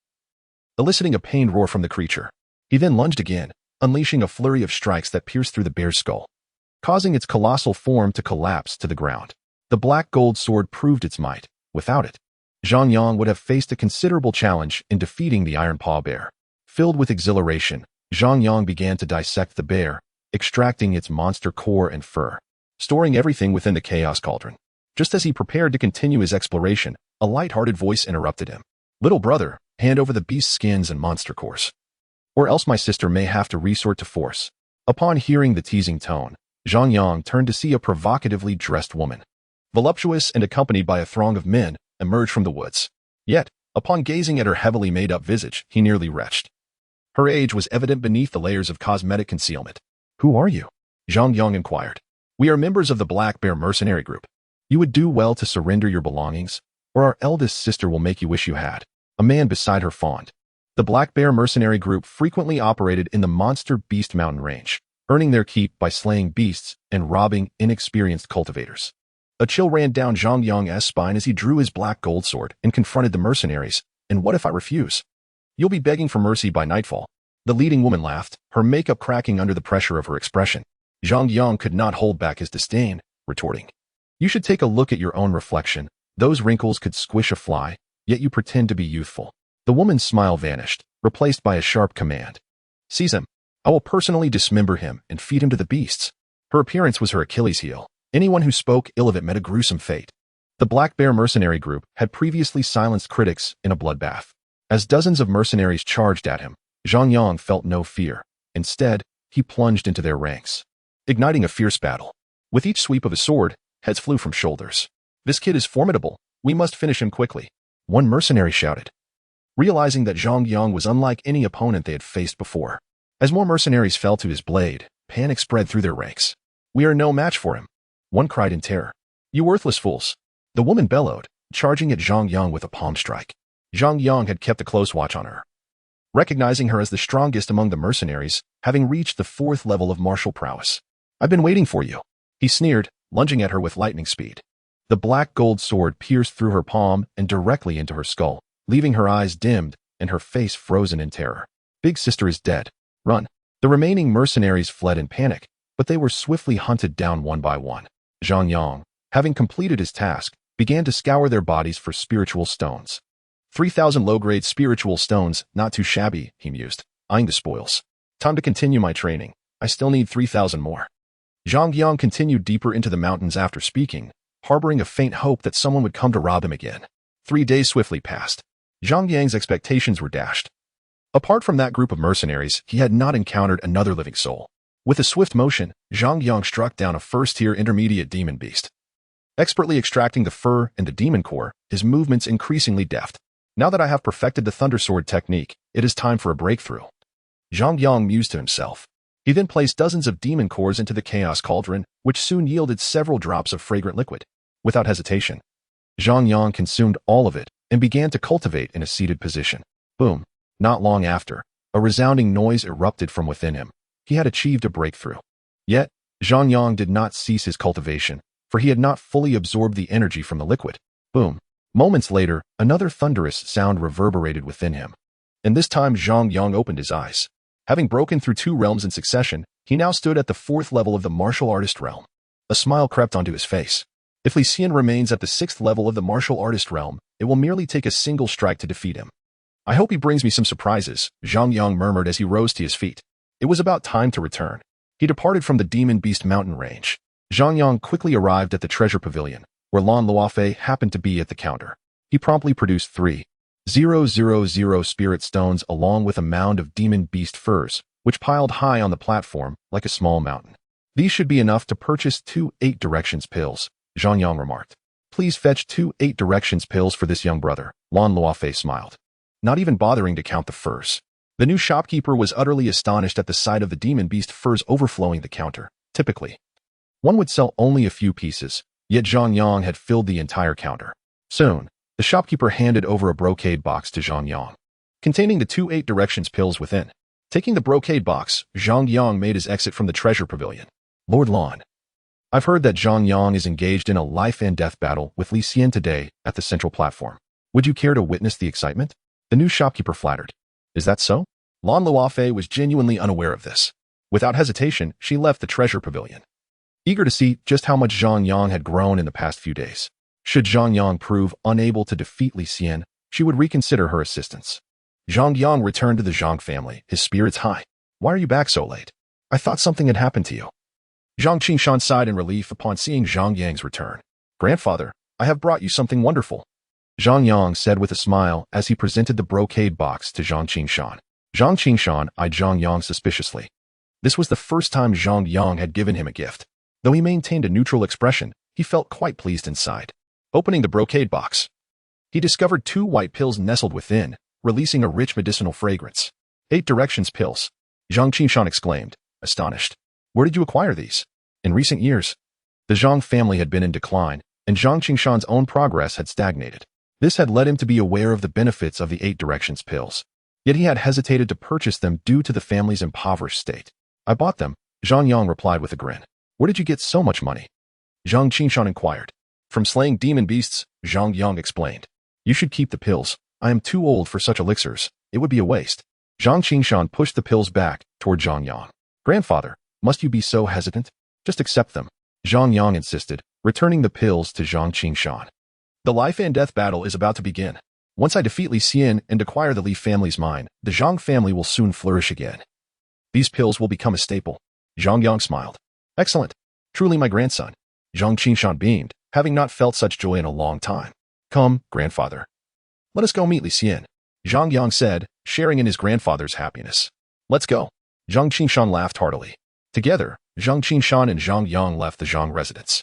eliciting a pained roar from the creature. He then lunged again, unleashing a flurry of strikes that pierced through the bear's skull, causing its colossal form to collapse to the ground. The black gold sword proved its might. Without it, Zhang Yang would have faced a considerable challenge in defeating the Iron Paw Bear. Filled with exhilaration, Zhang Yang began to dissect the bear, extracting its monster core and fur, storing everything within the chaos cauldron. Just as he prepared to continue his exploration, a light-hearted voice interrupted him. "Little brother, hand over the beast's skins and monster cores, or else my sister may have to resort to force." Upon hearing the teasing tone, Zhang Yang turned to see a provocatively dressed woman, voluptuous and accompanied by a throng of men, emerge from the woods. Yet, upon gazing at her heavily made-up visage, he nearly retched. Her age was evident beneath the layers of cosmetic concealment. "Who are you?" Zhang Yang inquired. "We are members of the Black Bear mercenary group. You would do well to surrender your belongings, or our eldest sister will make you wish you had." A man beside her fawned. The Black Bear mercenary group frequently operated in the Monster Beast mountain range, earning their keep by slaying beasts and robbing inexperienced cultivators. A chill ran down Zhang Yang's spine as he drew his black gold sword and confronted the mercenaries. "And what if I refuse? You'll be begging for mercy by nightfall." The leading woman laughed, her makeup cracking under the pressure of her expression. Zhang Yang could not hold back his disdain, retorting, "You should take a look at your own reflection. Those wrinkles could squish a fly, yet you pretend to be youthful." The woman's smile vanished, replaced by a sharp command. "Seize him. I will personally dismember him and feed him to the beasts." Her appearance was her Achilles heel. Anyone who spoke ill of it met a gruesome fate. The Black Bear mercenary group had previously silenced critics in a bloodbath. As dozens of mercenaries charged at him, Zhang Yang felt no fear. Instead, he plunged into their ranks, igniting a fierce battle. With each sweep of his sword, heads flew from shoulders. "This kid is formidable. We must finish him quickly," one mercenary shouted, realizing that Zhang Yang was unlike any opponent they had faced before. As more mercenaries fell to his blade, panic spread through their ranks. "We are no match for him," one cried in terror. "You worthless fools," the woman bellowed, charging at Zhang Yang with a palm strike. Zhang Yang had kept a close watch on her, recognizing her as the strongest among the mercenaries, having reached the 4th level of martial prowess. "I've been waiting for you," he sneered, lunging at her with lightning speed. The black gold sword pierced through her palm and directly into her skull, leaving her eyes dimmed and her face frozen in terror. "Big sister is dead. Run." The remaining mercenaries fled in panic, but they were swiftly hunted down one by one. Zhang Yang, having completed his task, began to scour their bodies for spiritual stones. 3,000 low-grade spiritual stones, not too shabby, he mused, eyeing the spoils. "Time to continue my training. I still need 3,000 more." Zhang Yang continued deeper into the mountains after speaking, harboring a faint hope that someone would come to rob him again. 3 days swiftly passed. Zhang Yang's expectations were dashed. Apart from that group of mercenaries, he had not encountered another living soul. With a swift motion, Zhang Yang struck down a first-tier intermediate demon beast. Expertly extracting the fur and the demon core, his movements increasingly deft. "Now that I have perfected the Thunder Sword technique, it is time for a breakthrough," Zhang Yang mused to himself. He then placed dozens of demon cores into the chaos cauldron, which soon yielded several drops of fragrant liquid. Without hesitation, Zhang Yang consumed all of it and began to cultivate in a seated position. Boom. Not long after, a resounding noise erupted from within him. He had achieved a breakthrough. Yet, Zhang Yang did not cease his cultivation, for he had not fully absorbed the energy from the liquid. Boom. Moments later, another thunderous sound reverberated within him. And this time Zhang Yang opened his eyes. Having broken through 2 realms in succession, he now stood at the 4th level of the martial artist realm. A smile crept onto his face. If Li Xian remains at the 6th level of the martial artist realm, it will merely take a single strike to defeat him. I hope he brings me some surprises, Zhang Yang murmured as he rose to his feet. It was about time to return. He departed from the Demon Beast mountain range. Zhang Yang quickly arrived at the treasure pavilion, where Lan Luofei happened to be at the counter. He promptly produced 3,000 spirit stones along with a mound of demon beast furs, which piled high on the platform like a small mountain. These should be enough to purchase 2 8 directions pills, Zhang Yang remarked. Please fetch 2 8 directions pills for this young brother, Lan Luofei smiled, not even bothering to count the furs. The new shopkeeper was utterly astonished at the sight of the demon beast furs overflowing the counter. Typically, one would sell only a few pieces, yet Zhang Yang had filled the entire counter. Soon, the shopkeeper handed over a brocade box to Zhang Yang, containing the 2 8 directions pills within. Taking the brocade box, Zhang Yang made his exit from the treasure pavilion. Lord Lan, I've heard that Zhang Yang is engaged in a life and death battle with Li Xian today at the central platform. Would you care to witness the excitement? The new shopkeeper flattered. Is that so? Lan Luofei was genuinely unaware of this. Without hesitation, she left the treasure pavilion, eager to see just how much Zhang Yang had grown in the past few days. Should Zhang Yang prove unable to defeat Li Xian, she would reconsider her assistance. Zhang Yang returned to the Zhang family, his spirits high. Why are you back so late? I thought something had happened to you. Zhang Qingshan sighed in relief upon seeing Zhang Yang's return. Grandfather, I have brought you something wonderful, Zhang Yang said with a smile as he presented the brocade box to Zhang Qingshan. Zhang Qingshan eyed Zhang Yang suspiciously. This was the first time Zhang Yang had given him a gift. Though he maintained a neutral expression, he felt quite pleased inside. Opening the brocade box, he discovered 2 white pills nestled within, releasing a rich medicinal fragrance. 8 directions pills, Zhang Qingshan exclaimed, astonished. Where did you acquire these? In recent years, the Zhang family had been in decline, and Zhang Qingshan's own progress had stagnated. This had led him to be aware of the benefits of the 8 directions pills. Yet he had hesitated to purchase them due to the family's impoverished state. I bought them, Zhang Yang replied with a grin. Where did you get so much money? Zhang Qingshan inquired. From slaying demon beasts, Zhang Yang explained. You should keep the pills. I am too old for such elixirs. It would be a waste. Zhang Qingshan pushed the pills back toward Zhang Yang. Grandfather, must you be so hesitant? Just accept them, Zhang Yang insisted, returning the pills to Zhang Qingshan. The life and death battle is about to begin. Once I defeat Li Xian and acquire the Li family's mine, the Zhang family will soon flourish again. These pills will become a staple. Zhang Yang smiled. Excellent. Truly my grandson. Zhang Qingshan beamed, having not felt such joy in a long time. Come, grandfather. Let us go meet Li Xian, Zhang Yang said, sharing in his grandfather's happiness. Let's go. Zhang Qingshan laughed heartily. Together, Zhang Qingshan and Zhang Yang left the Zhang residence,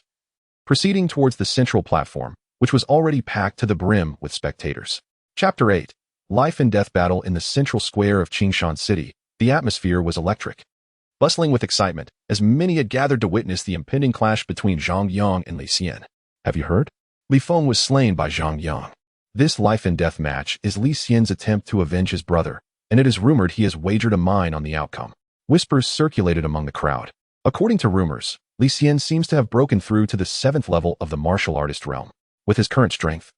proceeding towards the central platform, which was already packed to the brim with spectators. Chapter 8. Life and Death Battle in the central square of Qingshan City. The atmosphere was electric, bustling with excitement, as many had gathered to witness the impending clash between Zhang Yang and Li Xian. Have you heard? Li Feng was slain by Zhang Yang. This life and death match is Li Xian's attempt to avenge his brother, and it is rumored he has wagered a mine on the outcome. Whispers circulated among the crowd. According to rumors, Li Xian seems to have broken through to the 7th level of the martial artist realm. With his current strength,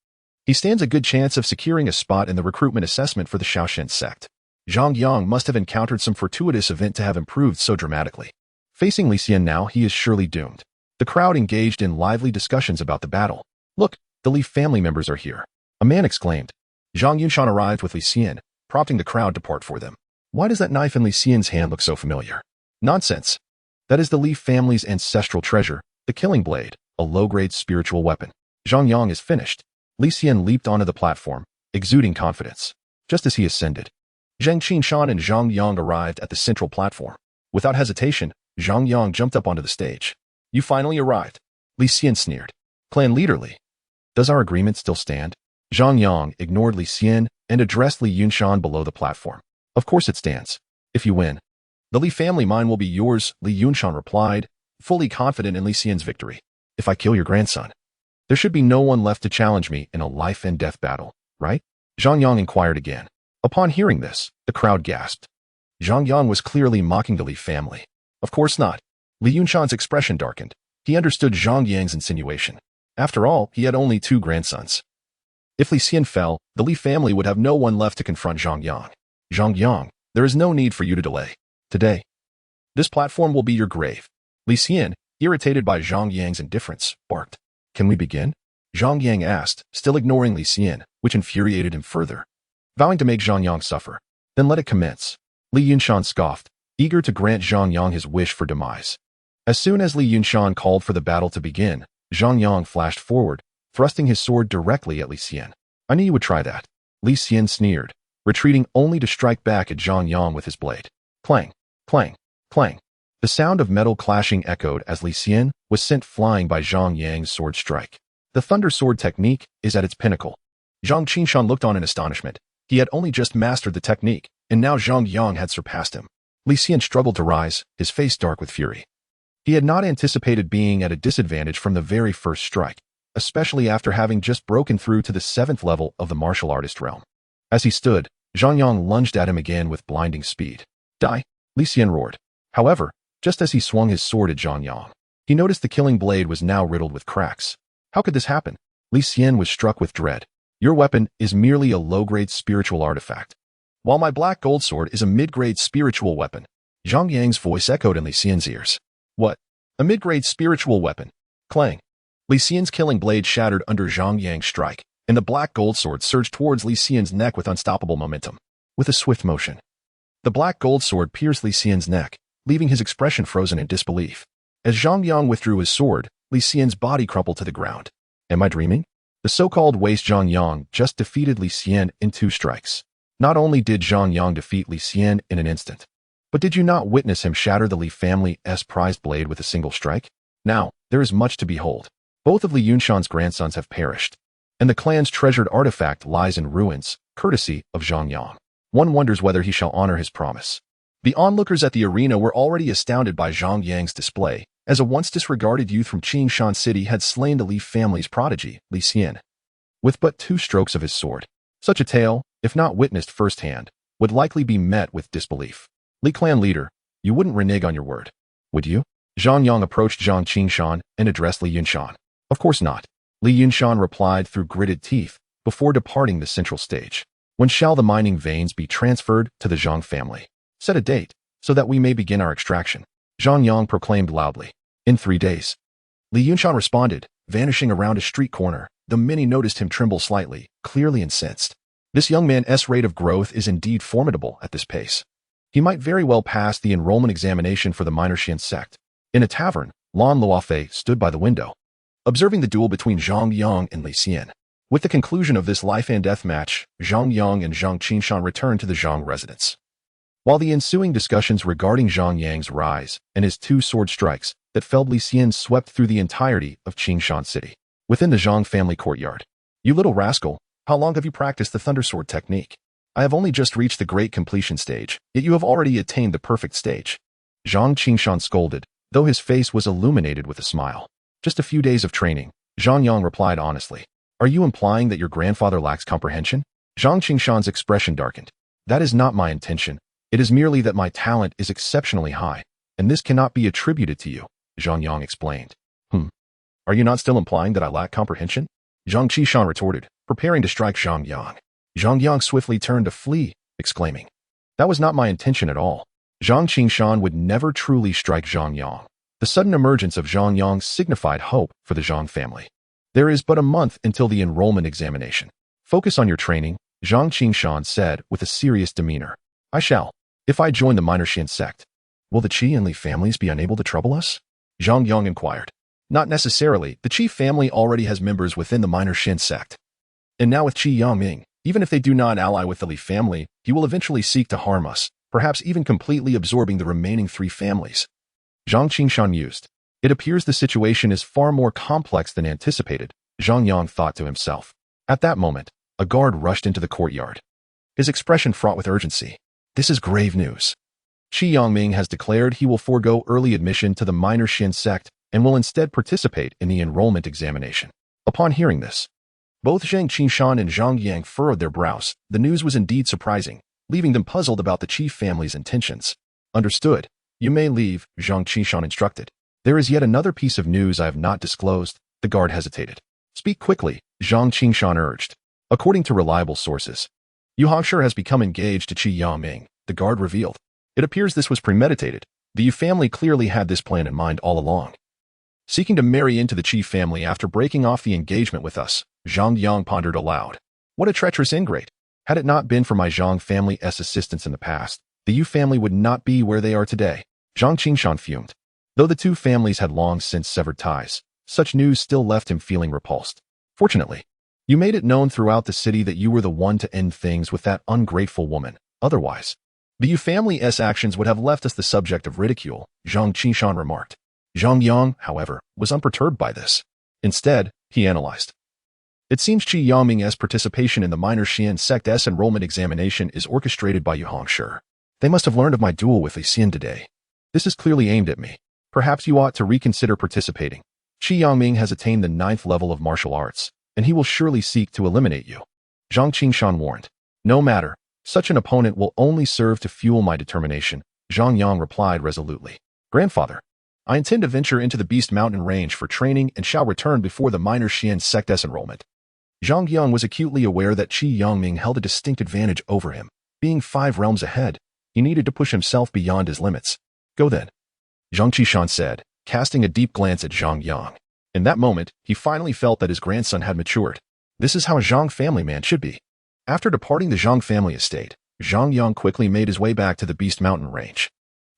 he stands a good chance of securing a spot in the recruitment assessment for the Shaoshan Sect. Zhang Yang must have encountered some fortuitous event to have improved so dramatically. Facing Li Xian now, he is surely doomed. The crowd engaged in lively discussions about the battle. Look, the Li family members are here, a man exclaimed. Zhang Yunshan arrived with Li Xian, prompting the crowd to part for them. Why does that knife in Li Xian's hand look so familiar? Nonsense. That is the Li family's ancestral treasure, the killing blade, a low-grade spiritual weapon. Zhang Yang is finished. Li Xian leaped onto the platform, exuding confidence. Just as he ascended, Zhang Qingshan and Zhang Yang arrived at the central platform. Without hesitation, Zhang Yang jumped up onto the stage. You finally arrived, Li Xian sneered. Clan leader Li, does our agreement still stand? Zhang Yang ignored Li Xian and addressed Li Yunshan below the platform. Of course it stands. If you win, the Li family mine will be yours, Li Yunshan replied, fully confident in Li Xian's victory. If I kill your grandson, There should be no one left to challenge me in a life and death battle, right? Zhang Yang inquired again. Upon hearing this, the crowd gasped. Zhang Yang was clearly mocking the Li family. Of course not. Li Yunshan's expression darkened. He understood Zhang Yang's insinuation. After all, he had only 2 grandsons. If Li Xian fell, the Li family would have no one left to confront Zhang Yang. Zhang Yang, there is no need for you to delay. Today, this platform will be your grave. Li Xian, irritated by Zhang Yang's indifference, barked. Can we begin? Zhang Yang asked, still ignoring Li Xian, which infuriated him further. Vowing to make Zhang Yang suffer. Then let it commence. Li Yunshan scoffed, eager to grant Zhang Yang his wish for demise. As soon as Li Yunshan called for the battle to begin, Zhang Yang flashed forward, thrusting his sword directly at Li Xian. I knew you would try that. Li Xian sneered, retreating only to strike back at Zhang Yang with his blade. Clang, clang, clang. The sound of metal clashing echoed as Li Xian was sent flying by Zhang Yang's sword strike. The thunder sword technique is at its pinnacle. Zhang Qingshan looked on in astonishment. He had only just mastered the technique, and now Zhang Yang had surpassed him. Li Xian struggled to rise, his face dark with fury. He had not anticipated being at a disadvantage from the very first strike, especially after having just broken through to the 7th level of the martial artist realm. As he stood, Zhang Yang lunged at him again with blinding speed. Die! Li Xian roared. However, just as he swung his sword at Zhang Yang, he noticed the killing blade was now riddled with cracks. How could this happen? Li Xian was struck with dread. Your weapon is merely a low-grade spiritual artifact, while my black gold sword is a mid-grade spiritual weapon. Zhang Yang's voice echoed in Li Xian's ears. What? A mid-grade spiritual weapon? Clang. Li Xian's killing blade shattered under Zhang Yang's strike, and the black gold sword surged towards Li Xian's neck with unstoppable momentum. With a swift motion, the black gold sword pierced Li Xian's neck, leaving his expression frozen in disbelief. As Zhang Yang withdrew his sword, Li Xian's body crumpled to the ground. Am I dreaming? The so-called waste Zhang Yang just defeated Li Xian in 2 strikes. Not only did Zhang Yang defeat Li Xian in an instant, but did you not witness him shatter the Li family's prized blade with a single strike? Now, there is much to behold. Both of Li Yunshan's grandsons have perished, and the clan's treasured artifact lies in ruins, courtesy of Zhang Yang. One wonders whether he shall honor his promise. The onlookers at the arena were already astounded by Zhang Yang's display, as a once disregarded youth from Qingshan City had slain the Li family's prodigy, Li Xian, with but 2 strokes of his sword. Such a tale, if not witnessed firsthand, would likely be met with disbelief. Li clan leader, you wouldn't renege on your word, would you? Zhang Yang approached Zhang Qingshan and addressed Li Yunshan. Of course not. Li Yunshan replied through gritted teeth, before departing the central stage. When shall the mining veins be transferred to the Zhang family? Set a date, so that we may begin our extraction. Zhang Yang proclaimed loudly. In 3 days. Li Yunshan responded, vanishing around a street corner. The many noticed him tremble slightly, clearly incensed. This young man's rate of growth is indeed formidable at this pace. He might very well pass the enrollment examination for the Minerxian Sect. In a tavern, Lan Luofei stood by the window, observing the duel between Zhang Yang and Li Xian. With the conclusion of this life and death match, Zhang Yang and Zhang Qingshan returned to the Zhang residence. While the ensuing discussions regarding Zhang Yang's rise and his 2 sword strikes that felled Li Xian swept through the entirety of Qingshan City. Within the Zhang family courtyard. You little rascal, how long have you practiced the thunder sword technique? I have only just reached the great completion stage, yet you have already attained the perfect stage. Zhang Qingshan scolded, though his face was illuminated with a smile. Just a few days of training, Zhang Yang replied honestly. Are you implying that your grandfather lacks comprehension? Zhang Qingshan's expression darkened. That is not my intention. It is merely that my talent is exceptionally high, and this cannot be attributed to you, Zhang Yang explained. Are you not still implying that I lack comprehension? Zhang Qingshan retorted, preparing to strike Zhang Yang. Zhang Yang swiftly turned to flee, exclaiming. That was not my intention at all. Zhang Qingshan would never truly strike Zhang Yang. The sudden emergence of Zhang Yang signified hope for the Zhang family. There is but a month until the enrollment examination. Focus on your training, Zhang Qingshan said with a serious demeanor. I shall. If I join the Minerxian Sect, will the Qi and Li families be unable to trouble us? Zhang Yang inquired. Not necessarily. The Qi family already has members within the Minerxian Sect. And now with Qi Yangming, even if they do not ally with the Li family, he will eventually seek to harm us, perhaps even completely absorbing the remaining 3 families. Zhang Qingshan mused. It appears the situation is far more complex than anticipated, Zhang Yang thought to himself. At that moment, a guard rushed into the courtyard, his expression fraught with urgency. This is grave news. Qi Yangming has declared he will forego early admission to the Minerxian Sect and will instead participate in the enrollment examination. Upon hearing this, both Zhang Qingshan and Zhang Yang furrowed their brows. The news was indeed surprising, leaving them puzzled about the chief family's intentions. Understood. You may leave, Zhang Qingshan instructed. There is yet another piece of news I have not disclosed. The guard hesitated. Speak quickly, Zhang Qingshan urged. According to reliable sources, Yu Hongshi has become engaged to Qi Yangming, the guard revealed. It appears this was premeditated. The Yu family clearly had this plan in mind all along. Seeking to marry into the Qi family after breaking off the engagement with us, Zhang Yang pondered aloud. What a treacherous ingrate. Had it not been for my Zhang family's assistance in the past, the Yu family would not be where they are today. Zhang Qingshan fumed. Though the two families had long since severed ties, such news still left him feeling repulsed. Fortunately, you made it known throughout the city that you were the one to end things with that ungrateful woman. Otherwise, the Yu family's actions would have left us the subject of ridicule, Zhang Qingshan remarked. Zhang Yang, however, was unperturbed by this. Instead, he analyzed. It seems Qi Yangming's participation in the minor Xian Sect's enrollment examination is orchestrated by Yu Hongshi. They must have learned of my duel with Xian today. This is clearly aimed at me. Perhaps you ought to reconsider participating. Qi Yangming has attained the 9th level of martial arts, and he will surely seek to eliminate you. Zhang Qingshan warned. No matter. Such an opponent will only serve to fuel my determination, Zhang Yang replied resolutely. Grandfather, I intend to venture into the Beast Mountain range for training and shall return before the minor Xian Sect's enrollment. Zhang Yang was acutely aware that Qi Yangming held a distinct advantage over him. Being 5 realms ahead, he needed to push himself beyond his limits. Go then, Zhang Qingshan said, casting a deep glance at Zhang Yang. In that moment, he finally felt that his grandson had matured. This is how a Zhang family man should be. After departing the Zhang family estate, Zhang Yang quickly made his way back to the Beast Mountain range.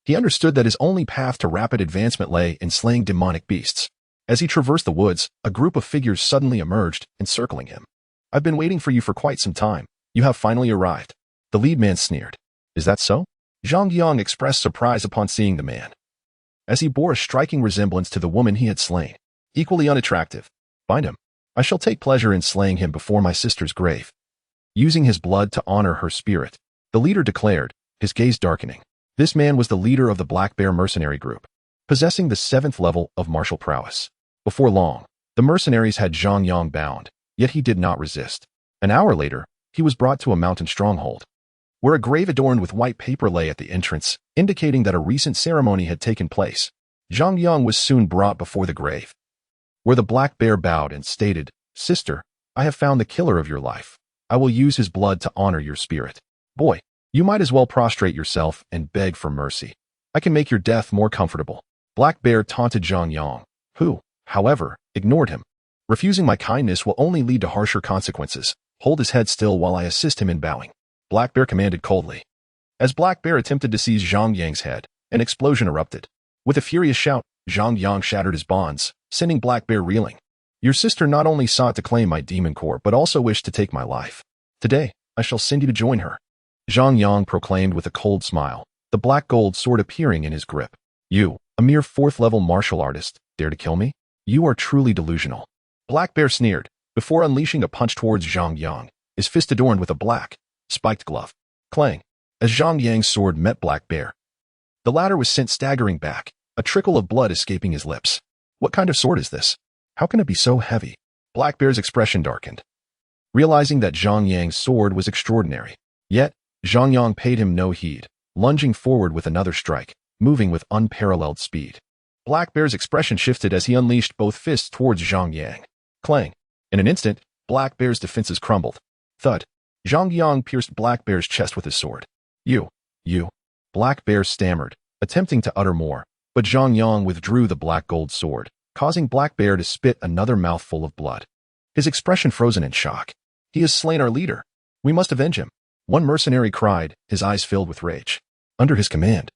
He understood that his only path to rapid advancement lay in slaying demonic beasts. As he traversed the woods, a group of figures suddenly emerged, encircling him. I've been waiting for you for quite some time. You have finally arrived. The lead man sneered. Is that so? Zhang Yang expressed surprise upon seeing the man, as he bore a striking resemblance to the woman he had slain. Equally unattractive. Bind him. I shall take pleasure in slaying him before my sister's grave. Using his blood to honor her spirit, the leader declared, his gaze darkening. This man was the leader of the Black Bear mercenary group, possessing the 7th level of martial prowess. Before long, the mercenaries had Zhang Yang bound, yet he did not resist. An hour later, he was brought to a mountain stronghold, where a grave adorned with white paper lay at the entrance, indicating that a recent ceremony had taken place. Zhang Yang was soon brought before the grave, where the Black Bear bowed and stated, Sister, I have found the killer of your life. I will use his blood to honor your spirit. Boy, you might as well prostrate yourself and beg for mercy. I can make your death more comfortable. Black Bear taunted Zhang Yang, who, however, ignored him. Refusing my kindness will only lead to harsher consequences. Hold his head still while I assist him in bowing, Black Bear commanded coldly. As Black Bear attempted to seize Zhang Yang's head, an explosion erupted. With a furious shout, Zhang Yang shattered his bonds, sending Black Bear reeling. Your sister not only sought to claim my demon core but also wished to take my life. Today, I shall send you to join her, Zhang Yang proclaimed with a cold smile, the black gold sword appearing in his grip. You, a mere 4th-level martial artist, dare to kill me? You are truly delusional. Black Bear sneered, before unleashing a punch towards Zhang Yang, his fist adorned with a black, spiked glove. Clang! As Zhang Yang's sword met Black Bear, the latter was sent staggering back, a trickle of blood escaping his lips. What kind of sword is this? How can it be so heavy? Black Bear's expression darkened, realizing that Zhang Yang's sword was extraordinary. Yet, Zhang Yang paid him no heed, lunging forward with another strike, moving with unparalleled speed. Black Bear's expression shifted as he unleashed both fists towards Zhang Yang. Clang! In an instant, Black Bear's defenses crumbled. Thud! Zhang Yang pierced Black Bear's chest with his sword. You. Black Bear stammered, attempting to utter more, but Zhang Yang withdrew the black gold sword, causing Black Bear to spit another mouthful of blood. His expression frozen in shock. He has slain our leader. We must avenge him. One mercenary cried, his eyes filled with rage. Under his command,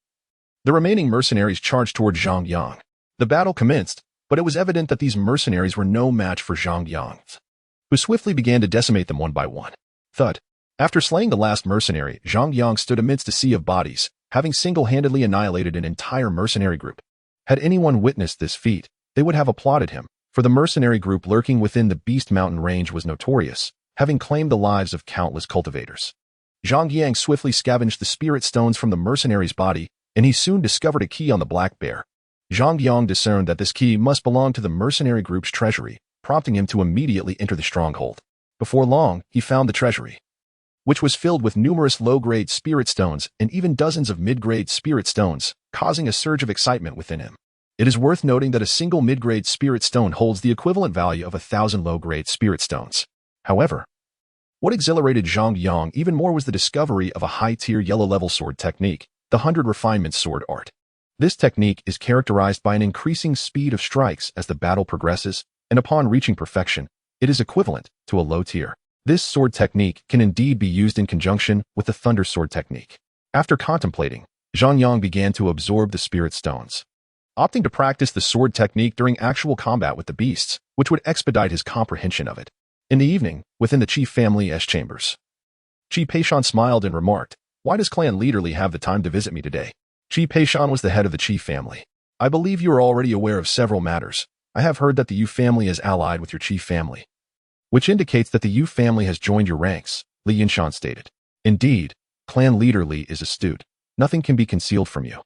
the remaining mercenaries charged toward Zhang Yang. The battle commenced, but it was evident that these mercenaries were no match for Zhang Yang, who swiftly began to decimate them one by one. Thud! After slaying the last mercenary, Zhang Yang stood amidst a sea of bodies, having single-handedly annihilated an entire mercenary group. Had anyone witnessed this feat, they would have applauded him, for the mercenary group lurking within the Beast Mountain range was notorious, having claimed the lives of countless cultivators. Zhang Yang swiftly scavenged the spirit stones from the mercenary's body, and he soon discovered a key on the Black Bear. Zhang Yang discerned that this key must belong to the mercenary group's treasury, prompting him to immediately enter the stronghold. Before long, he found the treasury, which was filled with numerous low-grade spirit stones and even dozens of mid-grade spirit stones, causing a surge of excitement within him. It is worth noting that a single mid-grade spirit stone holds the equivalent value of 1,000 low-grade spirit stones. However, what exhilarated Zhang Yang even more was the discovery of a high-tier yellow-level sword technique, the 100 Refinement Sword Art. This technique is characterized by an increasing speed of strikes as the battle progresses, and upon reaching perfection, it is equivalent to a low tier. This sword technique can indeed be used in conjunction with the Thunder Sword technique. After contemplating, Zhang Yang began to absorb the spirit stones, opting to practice the sword technique during actual combat with the beasts, which would expedite his comprehension of it. In the evening, within the chief family's chambers, Qi Peishan smiled and remarked, "Why does Clan Leaderly have the time to visit me today?" Qi Peishan was the head of the chief family. "I believe you are already aware of several matters. I have heard that the Yu family is allied with your chief family, which indicates that the Yu family has joined your ranks," Li Yinshan stated. "Indeed, Clan Leaderly is astute. Nothing can be concealed from you."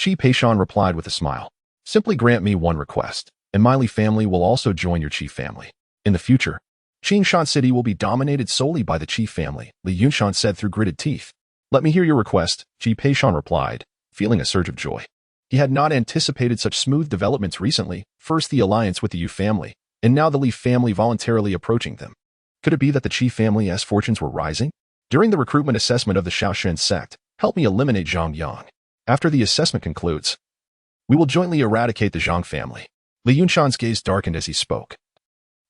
Qi Peishan replied with a smile. "Simply grant me one request, and my Li family will also join your chief family. In the future, Qingshan City will be dominated solely by the chief family," Li Yinshan said through gritted teeth. "Let me hear your request," Qi Peishan replied, feeling a surge of joy. He had not anticipated such smooth developments recently, first the alliance with the Yu family, and now the Li family voluntarily approaching them. Could it be that the Qi family's fortunes were rising? During the recruitment assessment of the Shaoshan Sect, help me eliminate Zhang Yang. After the assessment concludes, we will jointly eradicate the Zhang family. Li Yunshan's gaze darkened as he spoke,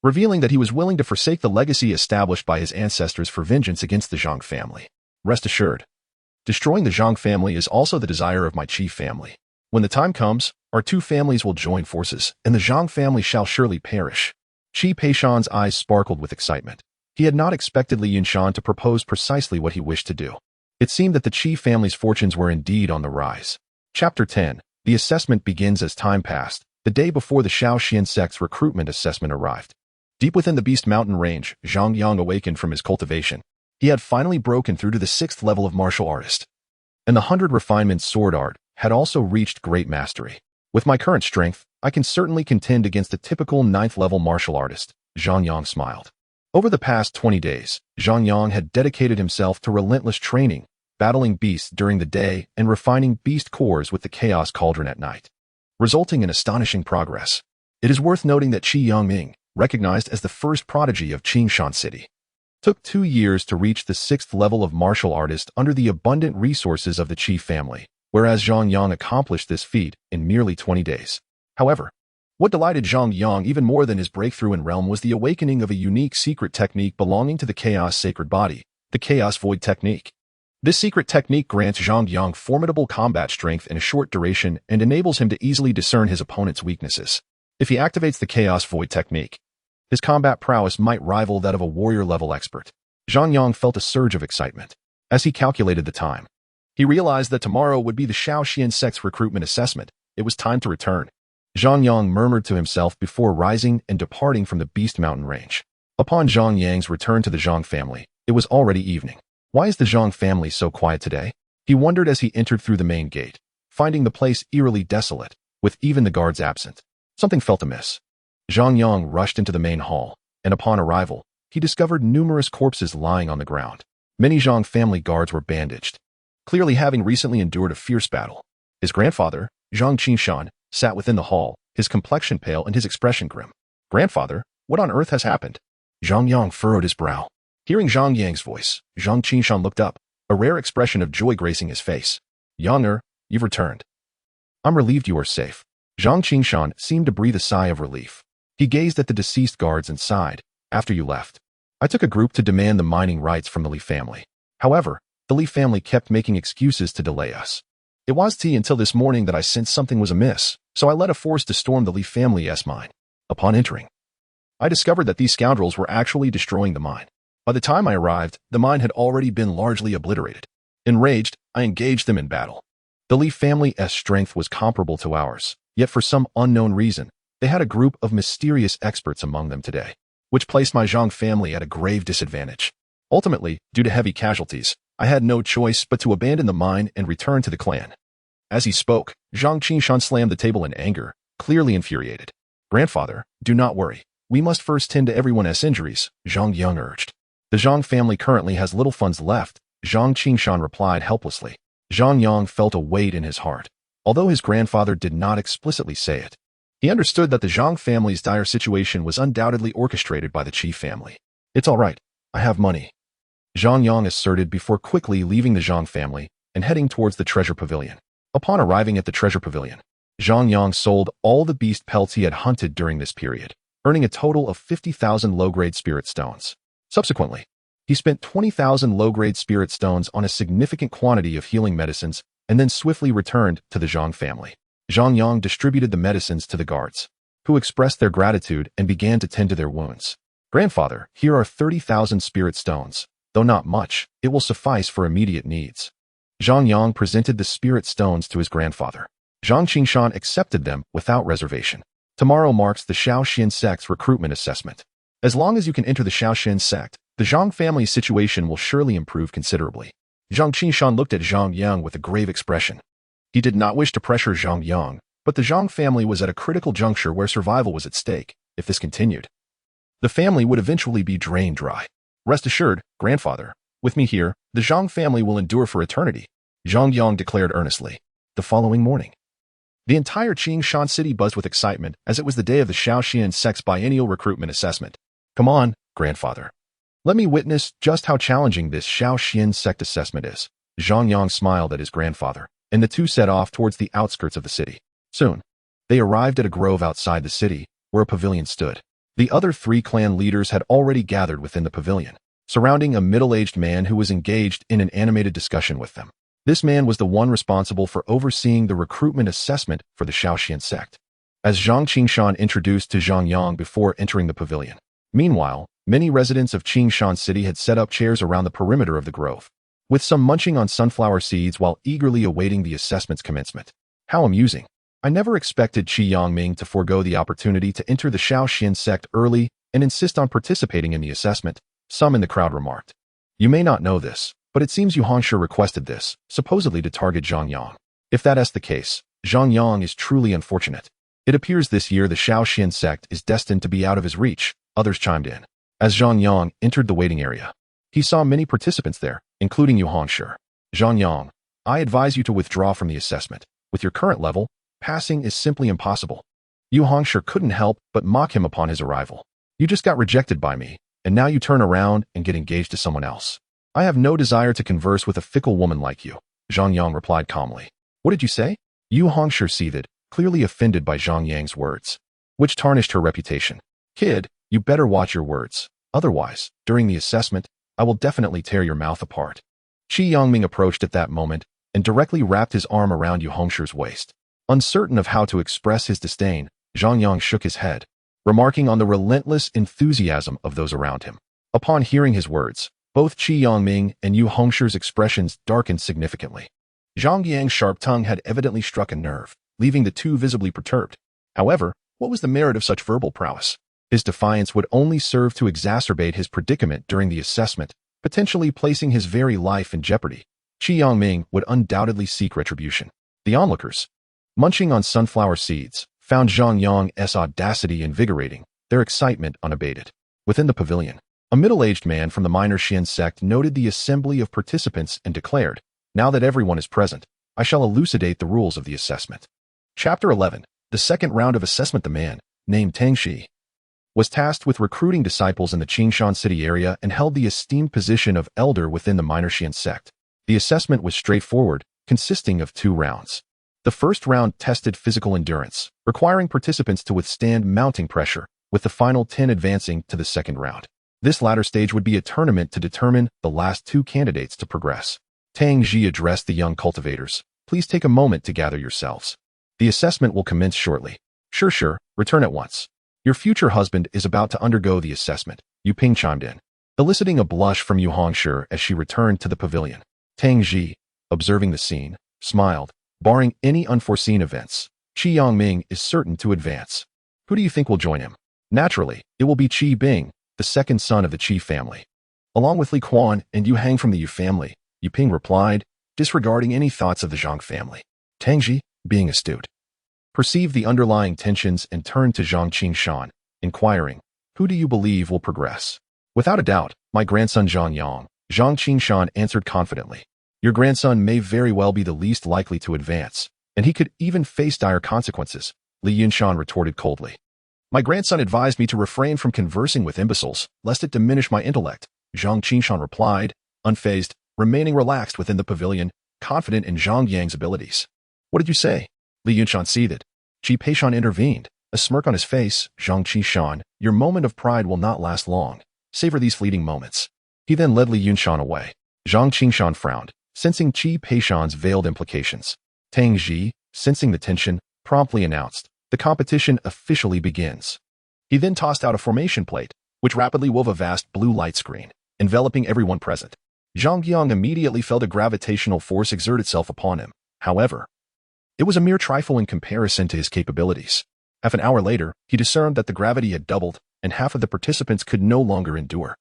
revealing that he was willing to forsake the legacy established by his ancestors for vengeance against the Zhang family. Rest assured, destroying the Zhang family is also the desire of my chief family. When the time comes, our two families will join forces, and the Zhang family shall surely perish. Qi Peishan's eyes sparkled with excitement. He had not expected Li Yinshan to propose precisely what he wished to do. It seemed that the Qi family's fortunes were indeed on the rise. Chapter 10. The assessment begins as time passed, the day before the Shaoxian Sect's recruitment assessment arrived. Deep within the Beast Mountain range, Zhang Yang awakened from his cultivation. He had finally broken through to the 6th level of martial artist, and the 100 Refinement Sword Art had also reached great mastery. With my current strength, I can certainly contend against a typical 9th level martial artist, Zhang Yang smiled. Over the past 20 days, Zhang Yang had dedicated himself to relentless training, battling beasts during the day and refining beast cores with the Chaos Cauldron at night, resulting in astonishing progress. It is worth noting that Qi Yangming, recognized as the first prodigy of Qingshan City, took 2 years to reach the 6th level of martial artist under the abundant resources of the Qi family, whereas Zhang Yang accomplished this feat in merely 20 days. However, what delighted Zhang Yang even more than his breakthrough in realm was the awakening of a unique secret technique belonging to the Chaos Sacred Body, the Chaos Void Technique. This secret technique grants Zhang Yang formidable combat strength in a short duration and enables him to easily discern his opponent's weaknesses. If he activates the Chaos Void Technique, his combat prowess might rival that of a warrior-level expert. Zhang Yang felt a surge of excitement. As he calculated the time, he realized that tomorrow would be the Shaoxian Sect's recruitment assessment. It was time to return. Zhang Yang murmured to himself before rising and departing from the Beast Mountain range. Upon Zhang Yang's return to the Zhang family, it was already evening. Why is the Zhang family so quiet today? He wondered as he entered through the main gate, finding the place eerily desolate, with even the guards absent. Something felt amiss. Zhang Yang rushed into the main hall, and upon arrival, he discovered numerous corpses lying on the ground. Many Zhang family guards were bandaged, clearly having recently endured a fierce battle. His grandfather, Zhang Qingshan, sat within the hall, his complexion pale and his expression grim. "Grandfather, what on earth has happened?" Zhang Yang furrowed his brow. Hearing Zhang Yang's voice, Zhang Qingshan looked up, a rare expression of joy gracing his face. "Yanger, you've returned. I'm relieved you are safe." Zhang Qingshan seemed to breathe a sigh of relief. He gazed at the deceased guards and sighed. "After you left, I took a group to demand the mining rights from the Li family. However, the Li family kept making excuses to delay us. It was until this morning that I sensed something was amiss, so I led a force to storm the Li family's mine. Upon entering, I discovered that these scoundrels were actually destroying the mine. By the time I arrived, the mine had already been largely obliterated. Enraged, I engaged them in battle. The Li family's strength was comparable to ours, yet for some unknown reason, they had a group of mysterious experts among them today, which placed my Zhang family at a grave disadvantage. Ultimately, due to heavy casualties, I had no choice but to abandon the mine and return to the clan." As he spoke, Zhang Qingshan slammed the table in anger, clearly infuriated. "Grandfather, do not worry. We must first tend to everyone's injuries, Zhang Yang urged. The Zhang family currently has little funds left, Zhang Qingshan replied helplessly. Zhang Yang felt a weight in his heart. Although his grandfather did not explicitly say it, he understood that the Zhang family's dire situation was undoubtedly orchestrated by the Qi family. It's all right. I have money, Zhang Yang asserted before quickly leaving the Zhang family and heading towards the treasure pavilion. Upon arriving at the treasure pavilion, Zhang Yang sold all the beast pelts he had hunted during this period, earning a total of 50,000 low-grade spirit stones. Subsequently, he spent 20,000 low-grade spirit stones on a significant quantity of healing medicines and then swiftly returned to the Zhang family. Zhang Yang distributed the medicines to the guards, who expressed their gratitude and began to tend to their wounds. Grandfather, here are 30,000 spirit stones. Though not much, it will suffice for immediate needs. Zhang Yang presented the spirit stones to his grandfather. Zhang Qingshan accepted them without reservation. Tomorrow marks the Shaoxian Sect's recruitment assessment. As long as you can enter the Shaoxian Sect, the Zhang family's situation will surely improve considerably. Zhang Qingshan looked at Zhang Yang with a grave expression. He did not wish to pressure Zhang Yang, but the Zhang family was at a critical juncture where survival was at stake. If this continued, the family would eventually be drained dry. Rest assured, grandfather, with me here, the Zhang family will endure for eternity, Zhang Yang declared earnestly. The following morning, the entire Qingshan city buzzed with excitement as it was the day of the Shaoxian Sect's biennial recruitment assessment. Come on, grandfather. Let me witness just how challenging this Shaoxian Sect assessment is. Zhang Yang smiled at his grandfather, and the two set off towards the outskirts of the city. Soon, they arrived at a grove outside the city, where a pavilion stood. The other three clan leaders had already gathered within the pavilion, surrounding a middle-aged man who was engaged in an animated discussion with them. This man was the one responsible for overseeing the recruitment assessment for the Shaoxian Sect, as Zhang Qingshan introduced to Zhang Yang before entering the pavilion. Meanwhile, many residents of Qingshan City had set up chairs around the perimeter of the grove, with some munching on sunflower seeds while eagerly awaiting the assessment's commencement. How amusing. I never expected Qi Yangming to forego the opportunity to enter the Shaoxian Sect early and insist on participating in the assessment, some in the crowd remarked. You may not know this, but it seems Yu Hongshi requested this, supposedly to target Zhang Yang. If that is the case, Zhang Yang is truly unfortunate. It appears this year the Shaoxian Sect is destined to be out of his reach, others chimed in. As Zhang Yang entered the waiting area, he saw many participants there, including Yu Hongshi. Zhang Yang, I advise you to withdraw from the assessment. With your current level, passing is simply impossible. Yu Hongshi couldn't help but mock him upon his arrival. You just got rejected by me, and now you turn around and get engaged to someone else. I have no desire to converse with a fickle woman like you, Zhang Yang replied calmly. What did you say? Yu Hongshi seethed, clearly offended by Zhang Yang's words, which tarnished her reputation. Kid, you better watch your words. Otherwise, during the assessment, I will definitely tear your mouth apart. Qi Yangming approached at that moment and directly wrapped his arm around Yu Hongshi's waist. Uncertain of how to express his disdain, Zhang Yang shook his head, remarking on the relentless enthusiasm of those around him. Upon hearing his words, both Qi Yangming and Yu Hongshi's expressions darkened significantly. Zhang Yang's sharp tongue had evidently struck a nerve, leaving the two visibly perturbed. However, what was the merit of such verbal prowess? His defiance would only serve to exacerbate his predicament during the assessment, potentially placing his very life in jeopardy. Qi Yangming would undoubtedly seek retribution. The onlookers, munching on sunflower seeds, found Zhang Yang's audacity invigorating, their excitement unabated. Within the pavilion, a middle-aged man from the minor Xian sect noted the assembly of participants and declared, now that everyone is present, I shall elucidate the rules of the assessment. Chapter 11. The second round of assessment. The man, named Tang Shi, was tasked with recruiting disciples in the Qingshan City area and held the esteemed position of elder within the minor Xian sect. The assessment was straightforward, consisting of 2 rounds. The first round tested physical endurance, requiring participants to withstand mounting pressure, with the final 10 advancing to the second round. This latter stage would be a tournament to determine the last 2 candidates to progress. Tang Ji addressed the young cultivators. Please take a moment to gather yourselves. The assessment will commence shortly. Sure, return at once. Your future husband is about to undergo the assessment, Yu Ping chimed in, eliciting a blush from Yu Hongshi as she returned to the pavilion. Tang Ji, observing the scene, smiled. Barring any unforeseen events, Qi Yangming is certain to advance. Who do you think will join him? Naturally, it will be Qi Bing, the second son of the Qi family. Along with Li Quan and Yu Hang from the Yu family, Yu Ping replied, disregarding any thoughts of the Zhang family. Tang Ji, being astute, perceived the underlying tensions and turned to Zhang Qingshan, inquiring, Who do you believe will progress? Without a doubt, my grandson Zhang Yang, Zhang Qingshan answered confidently. Your grandson may very well be the least likely to advance, and he could even face dire consequences, Li Yunshan retorted coldly. My grandson advised me to refrain from conversing with imbeciles, lest it diminish my intellect, Zhang Qingshan replied, unfazed, remaining relaxed within the pavilion, confident in Zhang Yang's abilities. What did you say? Li Yunshan seethed. Qi Peishan intervened, a smirk on his face. Zhang Qingshan, your moment of pride will not last long. Savor these fleeting moments. He then led Li Yunshan away. Zhang Qingshan frowned, sensing Qi Peishan's veiled implications. Tang Ji, sensing the tension, promptly announced, the competition officially begins. He then tossed out a formation plate, which rapidly wove a vast blue light screen, enveloping everyone present. Zhang Yang immediately felt a gravitational force exert itself upon him. However, it was a mere trifle in comparison to his capabilities. Half an hour later, he discerned that the gravity had doubled, and half of the participants could no longer endure.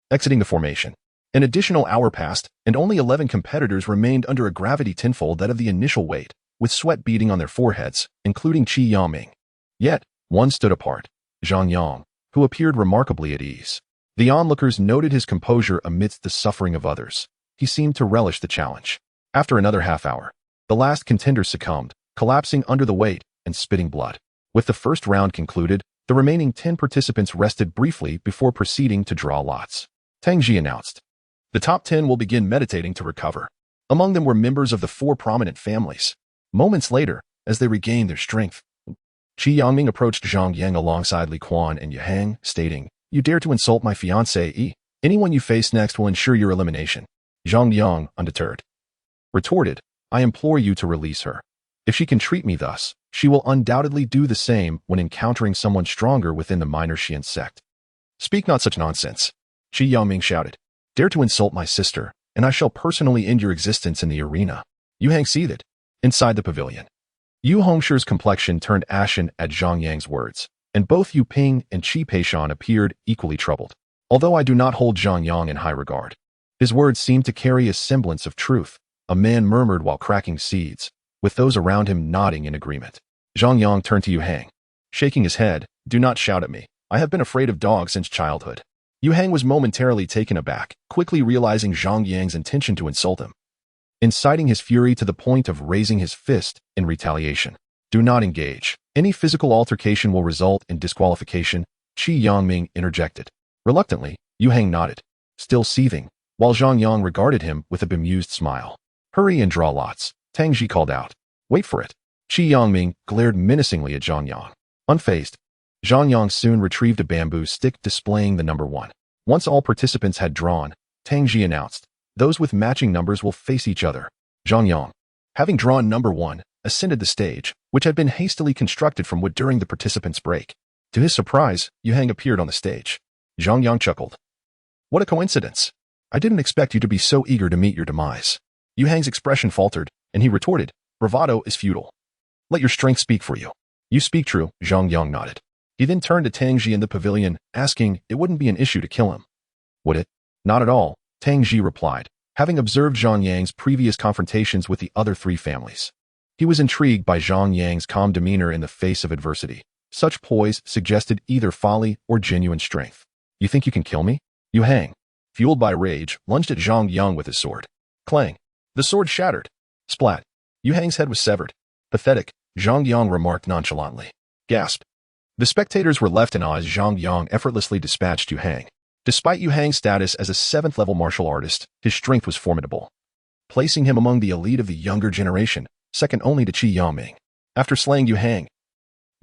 Exiting the formation. An additional hour passed, and only 11 competitors remained under a gravity tenfold that of the initial weight, with sweat beading on their foreheads, including Qi Yangming. Yet, one stood apart, Zhang Yang, who appeared remarkably at ease. The onlookers noted his composure amidst the suffering of others. He seemed to relish the challenge. After another half hour, the last contender succumbed, collapsing under the weight and spitting blood. With the first round concluded, the remaining 10 participants rested briefly before proceeding to draw lots. Tang Ji announced. The top 10 will begin meditating to recover. Among them were members of the 4 prominent families. Moments later, as they regained their strength, Qi Yangming approached Zhang Yang alongside Li Quan and Yuhang, stating, You dare to insult my fiancée? Anyone you face next will ensure your elimination. Zhang Yang, undeterred, retorted, I implore you to release her. If she can treat me thus, she will undoubtedly do the same when encountering someone stronger within the minor Xian sect. Speak not such nonsense. Qi Yangming shouted. Dare to insult my sister, and I shall personally end your existence in the arena. Yuhang seethed. Inside the pavilion, Yu Hongshi's complexion turned ashen at Zhang Yang's words, and both Yu Ping and Qi Peishan appeared equally troubled. Although I do not hold Zhang Yang in high regard, his words seemed to carry a semblance of truth, a man murmured while cracking seeds, with those around him nodding in agreement. Zhang Yang turned to Yuhang, shaking his head, Do not shout at me. I have been afraid of dogs since childhood. Yuhang was momentarily taken aback, quickly realizing Zhang Yang's intention to insult him, inciting his fury to the point of raising his fist in retaliation. Do not engage. Any physical altercation will result in disqualification, Qi Yangming interjected. Reluctantly, Yuhang nodded, still seething, while Zhang Yang regarded him with a bemused smile. Hurry and draw lots, Tang Ji called out. Wait for it. Qi Yangming glared menacingly at Zhang Yang. Unfazed, Zhang Yang soon retrieved a bamboo stick displaying the number 1. Once all participants had drawn, Tang Ji announced, Those with matching numbers will face each other. Zhang Yang, having drawn number 1, ascended the stage, which had been hastily constructed from wood during the participants' break. To his surprise, Yuhang appeared on the stage. Zhang Yang chuckled. What a coincidence. I didn't expect you to be so eager to meet your demise. Yuhang's expression faltered, and he retorted, Bravado is futile. Let your strength speak for you. You speak true, Zhang Yang nodded. He then turned to Tang Ji in the pavilion, asking, It wouldn't be an issue to kill him. Would it? Not at all, Tang Ji replied, having observed Zhang Yang's previous confrontations with the other 3 families. He was intrigued by Zhang Yang's calm demeanor in the face of adversity. Such poise suggested either folly or genuine strength. You think you can kill me? Yuhang, fueled by rage, lunged at Zhang Yang with his sword. Clang. The sword shattered. Splat. Yuhang's head was severed. Pathetic, Zhang Yang remarked nonchalantly. Gasp. The spectators were left in awe as Zhang Yang effortlessly dispatched Yuhang. Despite Yuhang's status as a 7th-level martial artist, his strength was formidable, placing him among the elite of the younger generation, second only to Qi Yangming. After slaying Yuhang,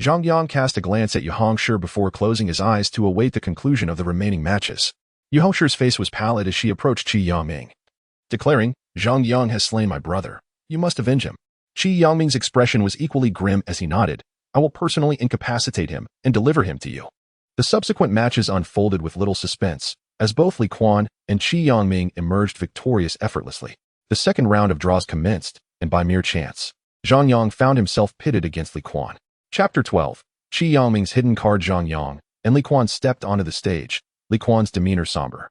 Zhang Yang cast a glance at Yu Hongshi before closing his eyes to await the conclusion of the remaining matches. Yu Hongshi's face was pallid as she approached Qi Yangming, declaring, Zhang Yang has slain my brother. You must avenge him. Qi Yangming's expression was equally grim as he nodded. I will personally incapacitate him and deliver him to you. The subsequent matches unfolded with little suspense, as both Li Quan and Qi Yangming emerged victorious effortlessly. The second round of draws commenced, and by mere chance, Zhang Yang found himself pitted against Li Quan. Chapter 12. Qi Yangming's hidden card. Zhang Yang and Li Quan stepped onto the stage, Li Quan's demeanor somber,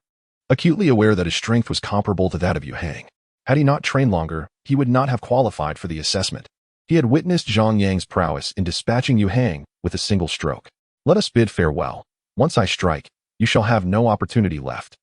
acutely aware that his strength was comparable to that of Yuhang. Had he not trained longer, he would not have qualified for the assessment. He had witnessed Zhang Yang's prowess in dispatching Yuhang with a single stroke. Let us bid farewell. Once I strike, you shall have no opportunity left.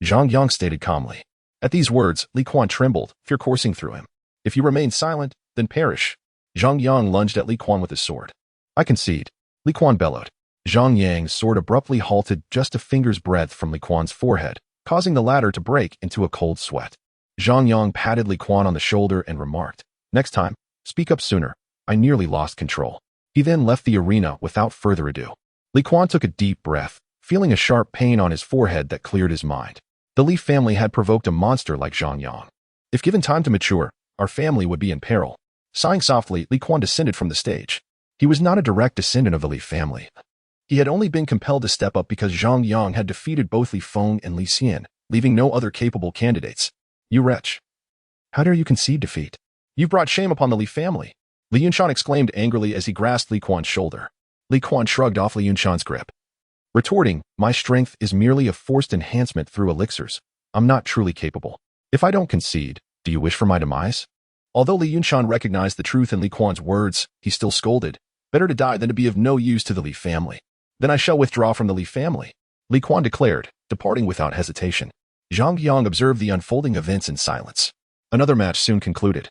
Zhang Yang stated calmly. At these words, Li Quan trembled, fear coursing through him. If you remain silent, then perish. Zhang Yang lunged at Li Quan with his sword. I concede. Li Quan bellowed. Zhang Yang's sword abruptly halted just a finger's breadth from Li Quan's forehead, causing the latter to break into a cold sweat. Zhang Yang patted Li Quan on the shoulder and remarked, next time, speak up sooner. I nearly lost control. He then left the arena without further ado. Li Quan took a deep breath, feeling a sharp pain on his forehead that cleared his mind. The Li family had provoked a monster like Zhang Yang. If given time to mature, our family would be in peril. Sighing softly, Li Quan descended from the stage. He was not a direct descendant of the Li family. He had only been compelled to step up because Zhang Yang had defeated both Li Feng and Li Xian, leaving no other capable candidates. You wretch. How dare you concede defeat? You've brought shame upon the Li family. Li Yunshan exclaimed angrily as he grasped Li Quan's shoulder. Li Quan shrugged off Li Yunshan's grip. Retorting, my strength is merely a forced enhancement through elixirs. I'm not truly capable. If I don't concede, do you wish for my demise? Although Li Yunshan recognized the truth in Li Quan's words, he still scolded. Better to die than to be of no use to the Li family. Then I shall withdraw from the Li family, Li Quan declared, departing without hesitation. Zhang Yang observed the unfolding events in silence. Another match soon concluded,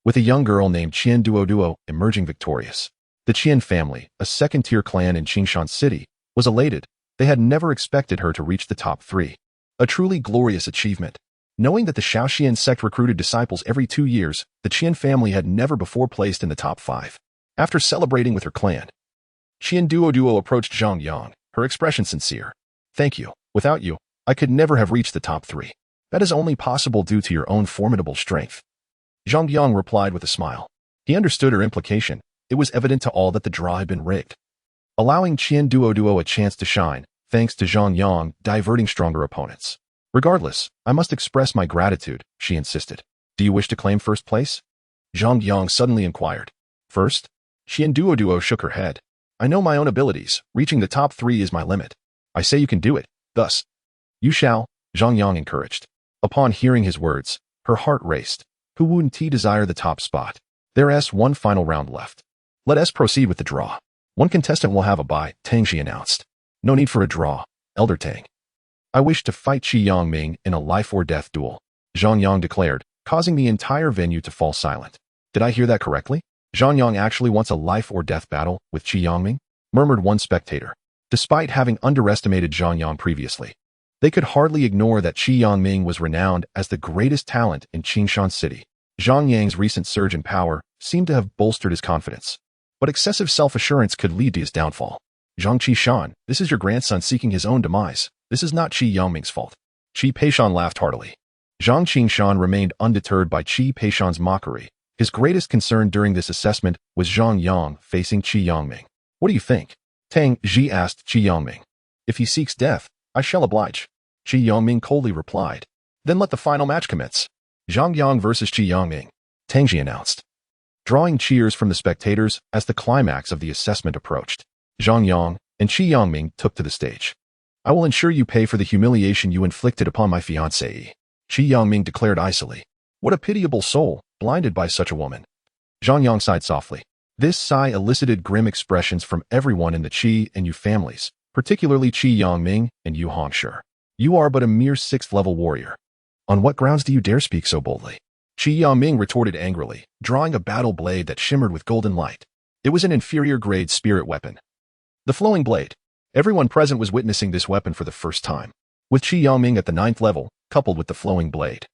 with a young girl named Chen Duoduo emerging victorious. The Chen family, a second-tier clan in Qingshan City, was elated. They had never expected her to reach the top 3. A truly glorious achievement. Knowing that the Shaoxian sect recruited disciples every 2 years, the Chen family had never before placed in the top 5. After celebrating with her clan, Chen Duoduo approached Zhang Yang, her expression sincere. Thank you. Without you, I could never have reached the top 3. That is only possible due to your own formidable strength. Zhang Yang replied with a smile. He understood her implication. It was evident to all that the draw had been rigged, allowing Chen Duoduo a chance to shine, thanks to Zhang Yang diverting stronger opponents. Regardless, I must express my gratitude, she insisted. Do you wish to claim first place? Zhang Yang suddenly inquired. First? Chen Duoduo shook her head. I know my own abilities. Reaching the top 3 is my limit. I say you can do it. Thus, you shall, Zhang Yang encouraged. Upon hearing his words, her heart raced. Who wouldn't desire the top spot? There's one final round left. Let us proceed with the draw. One contestant will have a bye, Tangji announced. No need for a draw, Elder Tang. I wish to fight Qi Yangming in a life-or-death duel, Zhang Yang declared, causing the entire venue to fall silent. Did I hear that correctly? Zhang Yang actually wants a life-or-death battle with Qi Yangming? Murmured one spectator. Despite having underestimated Zhang Yang previously, they could hardly ignore that Qi Yangming was renowned as the greatest talent in Qingshan City. Zhang Yang's recent surge in power seemed to have bolstered his confidence, but excessive self-assurance could lead to his downfall. Zhang Qishan, this is your grandson seeking his own demise. This is not Qi Yangming's fault. Qi Peishan laughed heartily. Zhang Qingshan remained undeterred by Qi Peishan's mockery. His greatest concern during this assessment was Zhang Yang facing Qi Yangming. What do you think? Tang Ji asked Qi Yangming. If he seeks death, I shall oblige. Qi Yangming coldly replied. Then let the final match commence. Zhang Yang versus Qi Yangming, Tang Ji announced, drawing cheers from the spectators as the climax of the assessment approached. Zhang Yang and Qi Yangming took to the stage. I will ensure you pay for the humiliation you inflicted upon my fiancée, Qi Yangming declared icily. What a pitiable soul, blinded by such a woman. Zhang Yang sighed softly. This sigh elicited grim expressions from everyone in the Qi and Yu families, particularly Qi Yangming and Yu Hongshi. You are but a mere 6th-level warrior. On what grounds do you dare speak so boldly? Qi Yangming retorted angrily, drawing a battle blade that shimmered with golden light. It was an inferior-grade spirit weapon. The flowing blade. Everyone present was witnessing this weapon for the first time, with Qi Yangming at the 9th level, coupled with the flowing blade.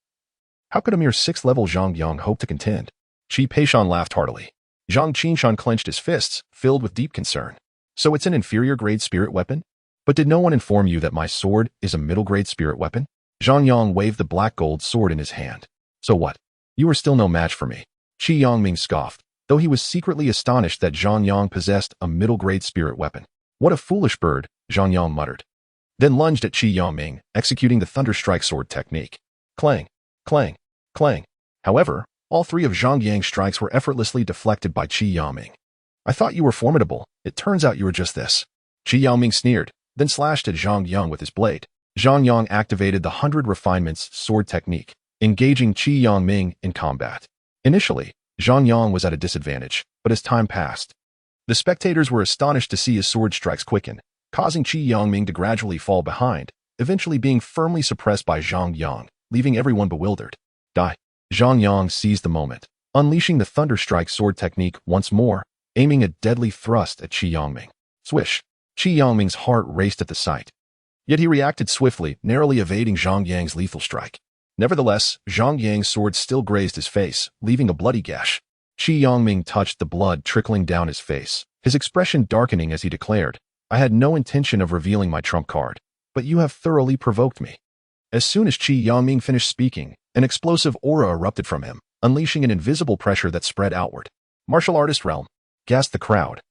How could a mere 6th-level Zhang Yang hope to contend? Qi Peishan laughed heartily. Zhang Qingshan clenched his fists, filled with deep concern. So it's an inferior-grade spirit weapon? But did no one inform you that my sword is a middle-grade spirit weapon? Zhang Yang waved the black gold sword in his hand. So what? You are still no match for me. Qi Yangming scoffed, though he was secretly astonished that Zhang Yang possessed a middle-grade spirit weapon. What a foolish bird, Zhang Yang muttered. Then lunged at Qi Yangming, executing the Thunderstrike sword technique. Clang, clang, clang. However, all 3 of Zhang Yang's strikes were effortlessly deflected by Qi Yangming. I thought you were formidable. It turns out you were just this. Qi Yangming sneered, then slashed at Zhang Yang with his blade. Zhang Yang activated the 100 Refinements sword technique, engaging Qi Yangming in combat. Initially, Zhang Yang was at a disadvantage, but as time passed, the spectators were astonished to see his sword strikes quicken, causing Qi Yongming to gradually fall behind, eventually being firmly suppressed by Zhang Yang, leaving everyone bewildered. Die. Zhang Yang seized the moment, unleashing the Thunderstrike sword technique once more, aiming a deadly thrust at Qi Yongming. Swish. Qi Yongming's heart raced at the sight. Yet he reacted swiftly, narrowly evading Zhang Yang's lethal strike. Nevertheless, Zhang Yang's sword still grazed his face, leaving a bloody gash. Qi Yongming touched the blood trickling down his face, his expression darkening as he declared, "I had no intention of revealing my trump card, but you have thoroughly provoked me." As soon as Qi Yongming finished speaking, an explosive aura erupted from him, unleashing an invisible pressure that spread outward. Martial artist realm, gasped the crowd.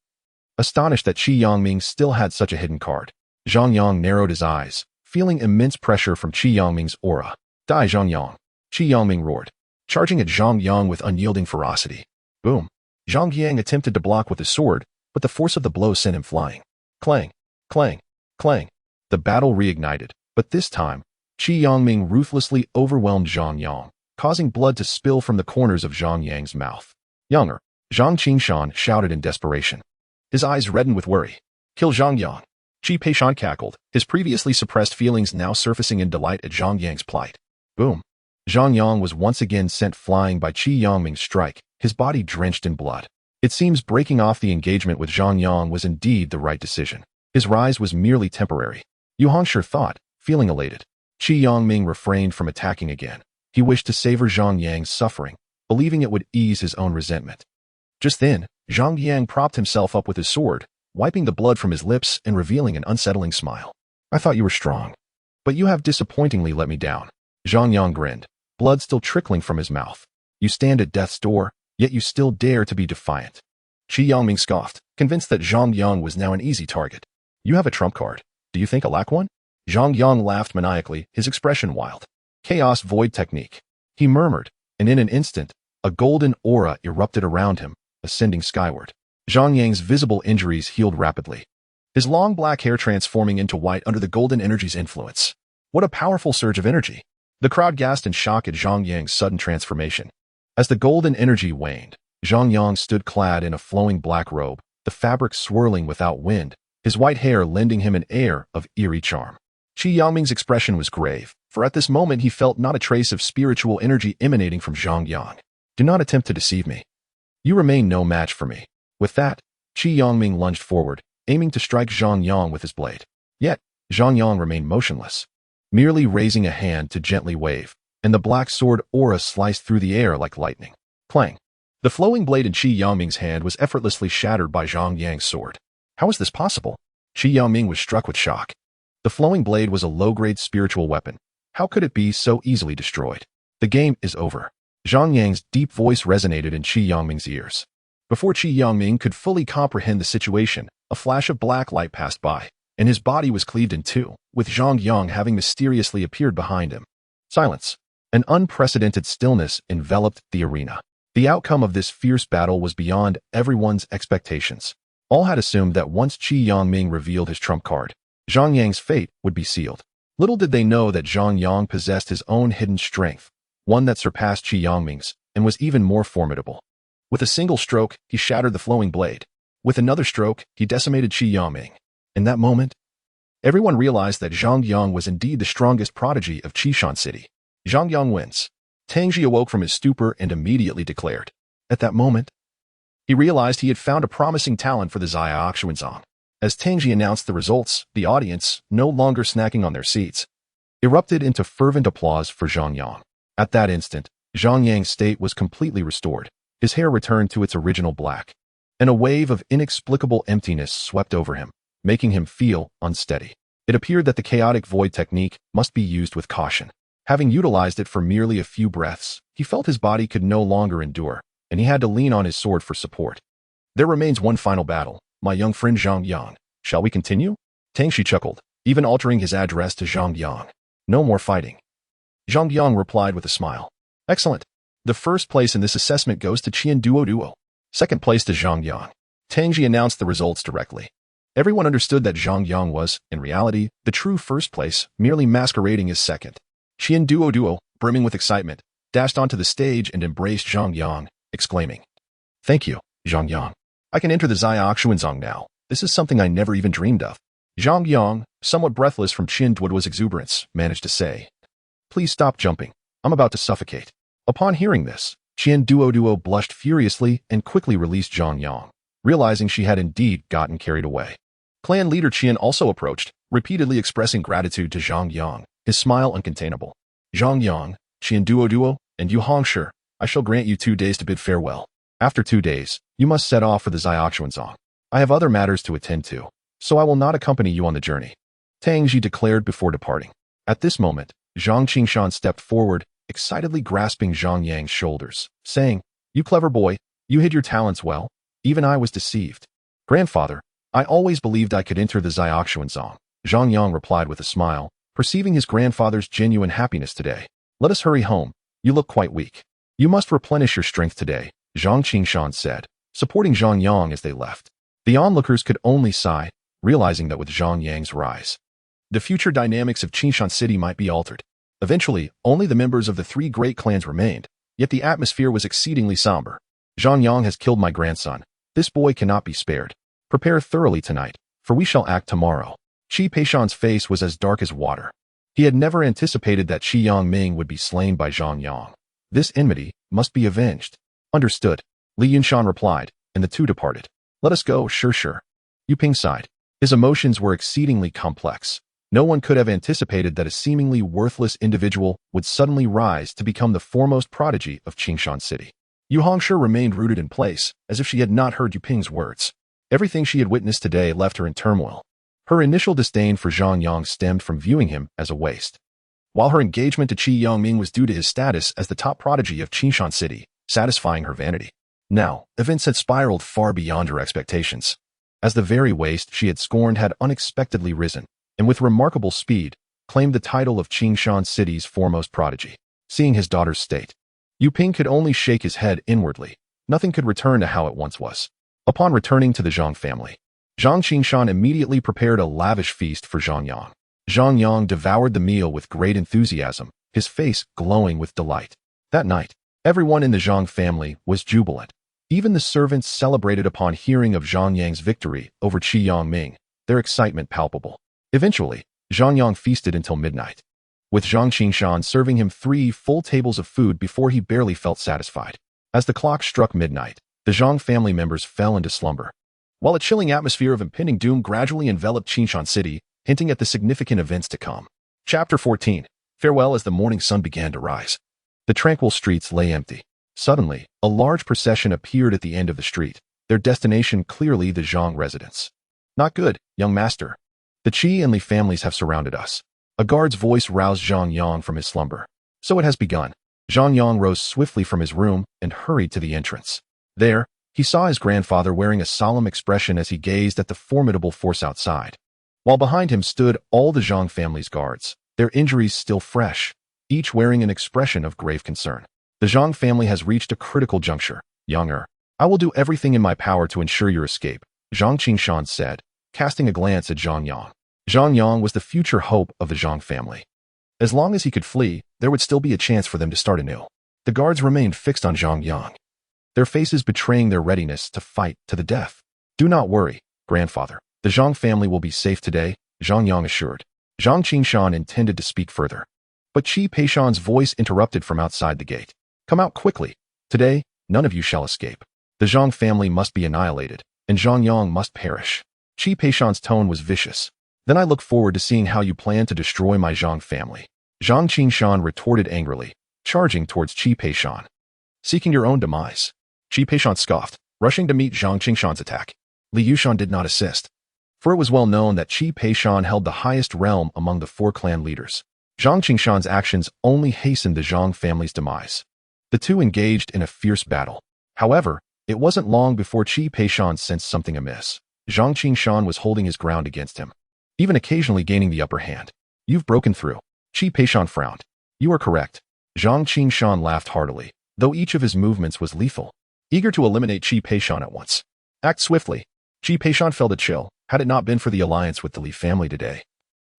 Astonished that Qi Yongming still had such a hidden card, Zhang Yang narrowed his eyes, feeling immense pressure from Qi Yongming's aura. Die Zhang Yang. Qi Yongming roared, charging at Zhang Yang with unyielding ferocity. Boom. Zhang Yang attempted to block with his sword, but the force of the blow sent him flying. Clang, clang, clang. The battle reignited, but this time, Qi Yongming ruthlessly overwhelmed Zhang Yang, causing blood to spill from the corners of Zhang Yang's mouth. Younger, Zhang Qingshan shouted in desperation. His eyes reddened with worry. Kill Zhang Yang. Qi Peishan cackled, his previously suppressed feelings now surfacing in delight at Zhang Yang's plight. Boom. Zhang Yang was once again sent flying by Qi Yongming's strike, his body drenched in blood. It seems breaking off the engagement with Zhang Yang was indeed the right decision. His rise was merely temporary. Yu Hongshi thought, feeling elated. Qi Yongming refrained from attacking again. He wished to savor Zhang Yang's suffering, believing it would ease his own resentment. Just then, Zhang Yang propped himself up with his sword, wiping the blood from his lips and revealing an unsettling smile. I thought you were strong, but you have disappointingly let me down. Zhang Yang grinned, blood still trickling from his mouth. You stand at death's door, yet you still dare to be defiant. Qi Yongming scoffed, convinced that Zhang Yang was now an easy target. You have a trump card. Do you think I lack one? Zhang Yang laughed maniacally, his expression wild. Chaos void technique. He murmured, and in an instant, a golden aura erupted around him, ascending skyward. Zhang Yang's visible injuries healed rapidly, his long black hair transforming into white under the golden energy's influence. What a powerful surge of energy! The crowd gasped in shock at Zhang Yang's sudden transformation. As the golden energy waned, Zhang Yang stood clad in a flowing black robe, the fabric swirling without wind, his white hair lending him an air of eerie charm. Qi Yongming's expression was grave, for at this moment he felt not a trace of spiritual energy emanating from Zhang Yang. Do not attempt to deceive me. You remain no match for me. With that, Qi Yongming lunged forward, aiming to strike Zhang Yang with his blade. Yet, Zhang Yang remained motionless, merely raising a hand to gently wave, and the black sword aura sliced through the air like lightning. Clang. The flowing blade in Qi Yongming's hand was effortlessly shattered by Zhang Yang's sword. How is this possible? Qi Yongming was struck with shock. The flowing blade was a low-grade spiritual weapon. How could it be so easily destroyed? The game is over. Zhang Yang's deep voice resonated in Qi Yongming's ears. Before Qi Yongming could fully comprehend the situation, a flash of black light passed by, and his body was cleaved in two, with Zhang Yang having mysteriously appeared behind him. Silence. An unprecedented stillness enveloped the arena. The outcome of this fierce battle was beyond everyone's expectations. All had assumed that once Qi Yongming revealed his trump card, Zhang Yang's fate would be sealed. Little did they know that Zhang Yang possessed his own hidden strength, one that surpassed Qi Yongming's, and was even more formidable. With a single stroke, he shattered the flowing blade. With another stroke, he decimated Qi Yongming. In that moment, everyone realized that Zhang Yang was indeed the strongest prodigy of Qishan City. Zhang Yang wins. Tangji awoke from his stupor and immediately declared. At that moment, he realized he had found a promising talent for the Xiaoxuanzong. As Tangji announced the results, the audience, no longer snacking on their seats, erupted into fervent applause for Zhang Yang. At that instant, Zhang Yang's state was completely restored. His hair returned to its original black, and a wave of inexplicable emptiness swept over him, making him feel unsteady. It appeared that the chaotic void technique must be used with caution. Having utilized it for merely a few breaths, he felt his body could no longer endure, and he had to lean on his sword for support. There remains one final battle, my young friend Zhang Yang. Shall we continue? Tangshi chuckled, even altering his address to Zhang Yang. No more fighting. Zhang Yang replied with a smile. Excellent. The first place in this assessment goes to Qian Duoduo. Second place to Zhang Yang. Tangji announced the results directly. Everyone understood that Zhang Yang was, in reality, the true first place, merely masquerading as second. Qian Duoduo, brimming with excitement, dashed onto the stage and embraced Zhang Yang, exclaiming, Thank you, Zhang Yang. I can enter the Xiaoxuanzong now. This is something I never even dreamed of. Zhang Yang, somewhat breathless from Duoduo's exuberance, managed to say, "Please stop jumping. I'm about to suffocate." Upon hearing this, Duoduo blushed furiously and quickly released Zhang Yang, realizing she had indeed gotten carried away. Clan leader Chen also approached, repeatedly expressing gratitude to Zhang Yang, his smile uncontainable. "Zhang Yang, Duoduo, and Yu Hongshi, I shall grant you 2 days to bid farewell. After 2 days, you must set off for the Xiaoquanzong. I have other matters to attend to, so I will not accompany you on the journey," Tang Ji declared before departing. At this moment, Zhang Qingshan stepped forward, excitedly grasping Zhang Yang's shoulders, saying, "You clever boy, you hid your talents well. Even I was deceived." "Grandfather, I always believed I could enter the Xiaoquanzong," Zhang Yang replied with a smile, perceiving his grandfather's genuine happiness today. "Let us hurry home. You look quite weak. You must replenish your strength today," Zhang Qingshan said, supporting Zhang Yang as they left. The onlookers could only sigh, realizing that with Zhang Yang's rise, the future dynamics of Qingshan City might be altered. Eventually, only the members of the 3 great clans remained, yet the atmosphere was exceedingly somber. "Zhang Yang has killed my grandson. This boy cannot be spared. Prepare thoroughly tonight, for we shall act tomorrow." Qi Peishan's face was as dark as water. He had never anticipated that Qi Yangming would be slain by Zhang Yang. This enmity must be avenged. "Understood," Li Yunshan replied, and the two departed. "Let us go, sure. Yu Ping sighed. His emotions were exceedingly complex. No one could have anticipated that a seemingly worthless individual would suddenly rise to become the foremost prodigy of Qingshan City. Yu Hongshi remained rooted in place, as if she had not heard Yu Ping's words. Everything she had witnessed today left her in turmoil. Her initial disdain for Zhang Yang stemmed from viewing him as a waste, while her engagement to Qi Yangming was due to his status as the top prodigy of Qingshan City, satisfying her vanity. Now, events had spiraled far beyond her expectations, as the very waste she had scorned had unexpectedly risen, and with remarkable speed, claimed the title of Qingshan City's foremost prodigy. Seeing his daughter's state, Yu Ping could only shake his head inwardly. Nothing could return to how it once was. Upon returning to the Zhang family, Zhang Qingshan immediately prepared a lavish feast for Zhang Yang. Zhang Yang devoured the meal with great enthusiasm, his face glowing with delight. That night, everyone in the Zhang family was jubilant. Even the servants celebrated upon hearing of Zhang Yang's victory over Qi Yangming, their excitement palpable. Eventually, Zhang Yang feasted until midnight, with Zhang Qingshan serving him 3 full tables of food before he barely felt satisfied. As the clock struck midnight, the Zhang family members fell into slumber, while a chilling atmosphere of impending doom gradually enveloped Qingshan City, hinting at the significant events to come. Chapter 14. Farewell. As the morning sun began to rise, the tranquil streets lay empty. Suddenly, a large procession appeared at the end of the street, their destination clearly the Zhang residence. "Not good, young master. The Qi and Li families have surrounded us." A guard's voice roused Zhang Yang from his slumber. "So it has begun." Zhang Yang rose swiftly from his room and hurried to the entrance. There, he saw his grandfather wearing a solemn expression as he gazed at the formidable force outside, while behind him stood all the Zhang family's guards, their injuries still fresh, each wearing an expression of grave concern. "The Zhang family has reached a critical juncture, Yang. I will do everything in my power to ensure your escape," Zhang Qingshan said, casting a glance at Zhang Yang. Zhang Yang was the future hope of the Zhang family. As long as he could flee, there would still be a chance for them to start anew. The guards remained fixed on Zhang Yang, their faces betraying their readiness to fight to the death. "Do not worry, grandfather. The Zhang family will be safe today," Zhang Yang assured. Zhang Qingshan intended to speak further, but Qi Peishan's voice interrupted from outside the gate. "Come out quickly. Today, none of you shall escape. The Zhang family must be annihilated, and Zhang Yang must perish." Qi Peishan's tone was vicious. "Then I look forward to seeing how you plan to destroy my Zhang family," Zhang Qingshan retorted angrily, charging towards Qi Peishan. "Seeking your own demise?" Qi Peishan scoffed, rushing to meet Zhang Qingshan's attack. Li Yushan did not assist, for it was well known that Qi Peishan held the highest realm among the 4 clan leaders. Zhang Qingshan's actions only hastened the Zhang family's demise. The two engaged in a fierce battle. However, it wasn't long before Qi Peishan sensed something amiss. Zhang Qingshan was holding his ground against him, even occasionally gaining the upper hand. "You've broken through." Qi Peishan frowned. "You are correct." Zhang Qingshan laughed heartily, though each of his movements was lethal, eager to eliminate Qi Peishan at once. "Act swiftly." Qi Peishan felt a chill. Had it not been for the alliance with the Li family today,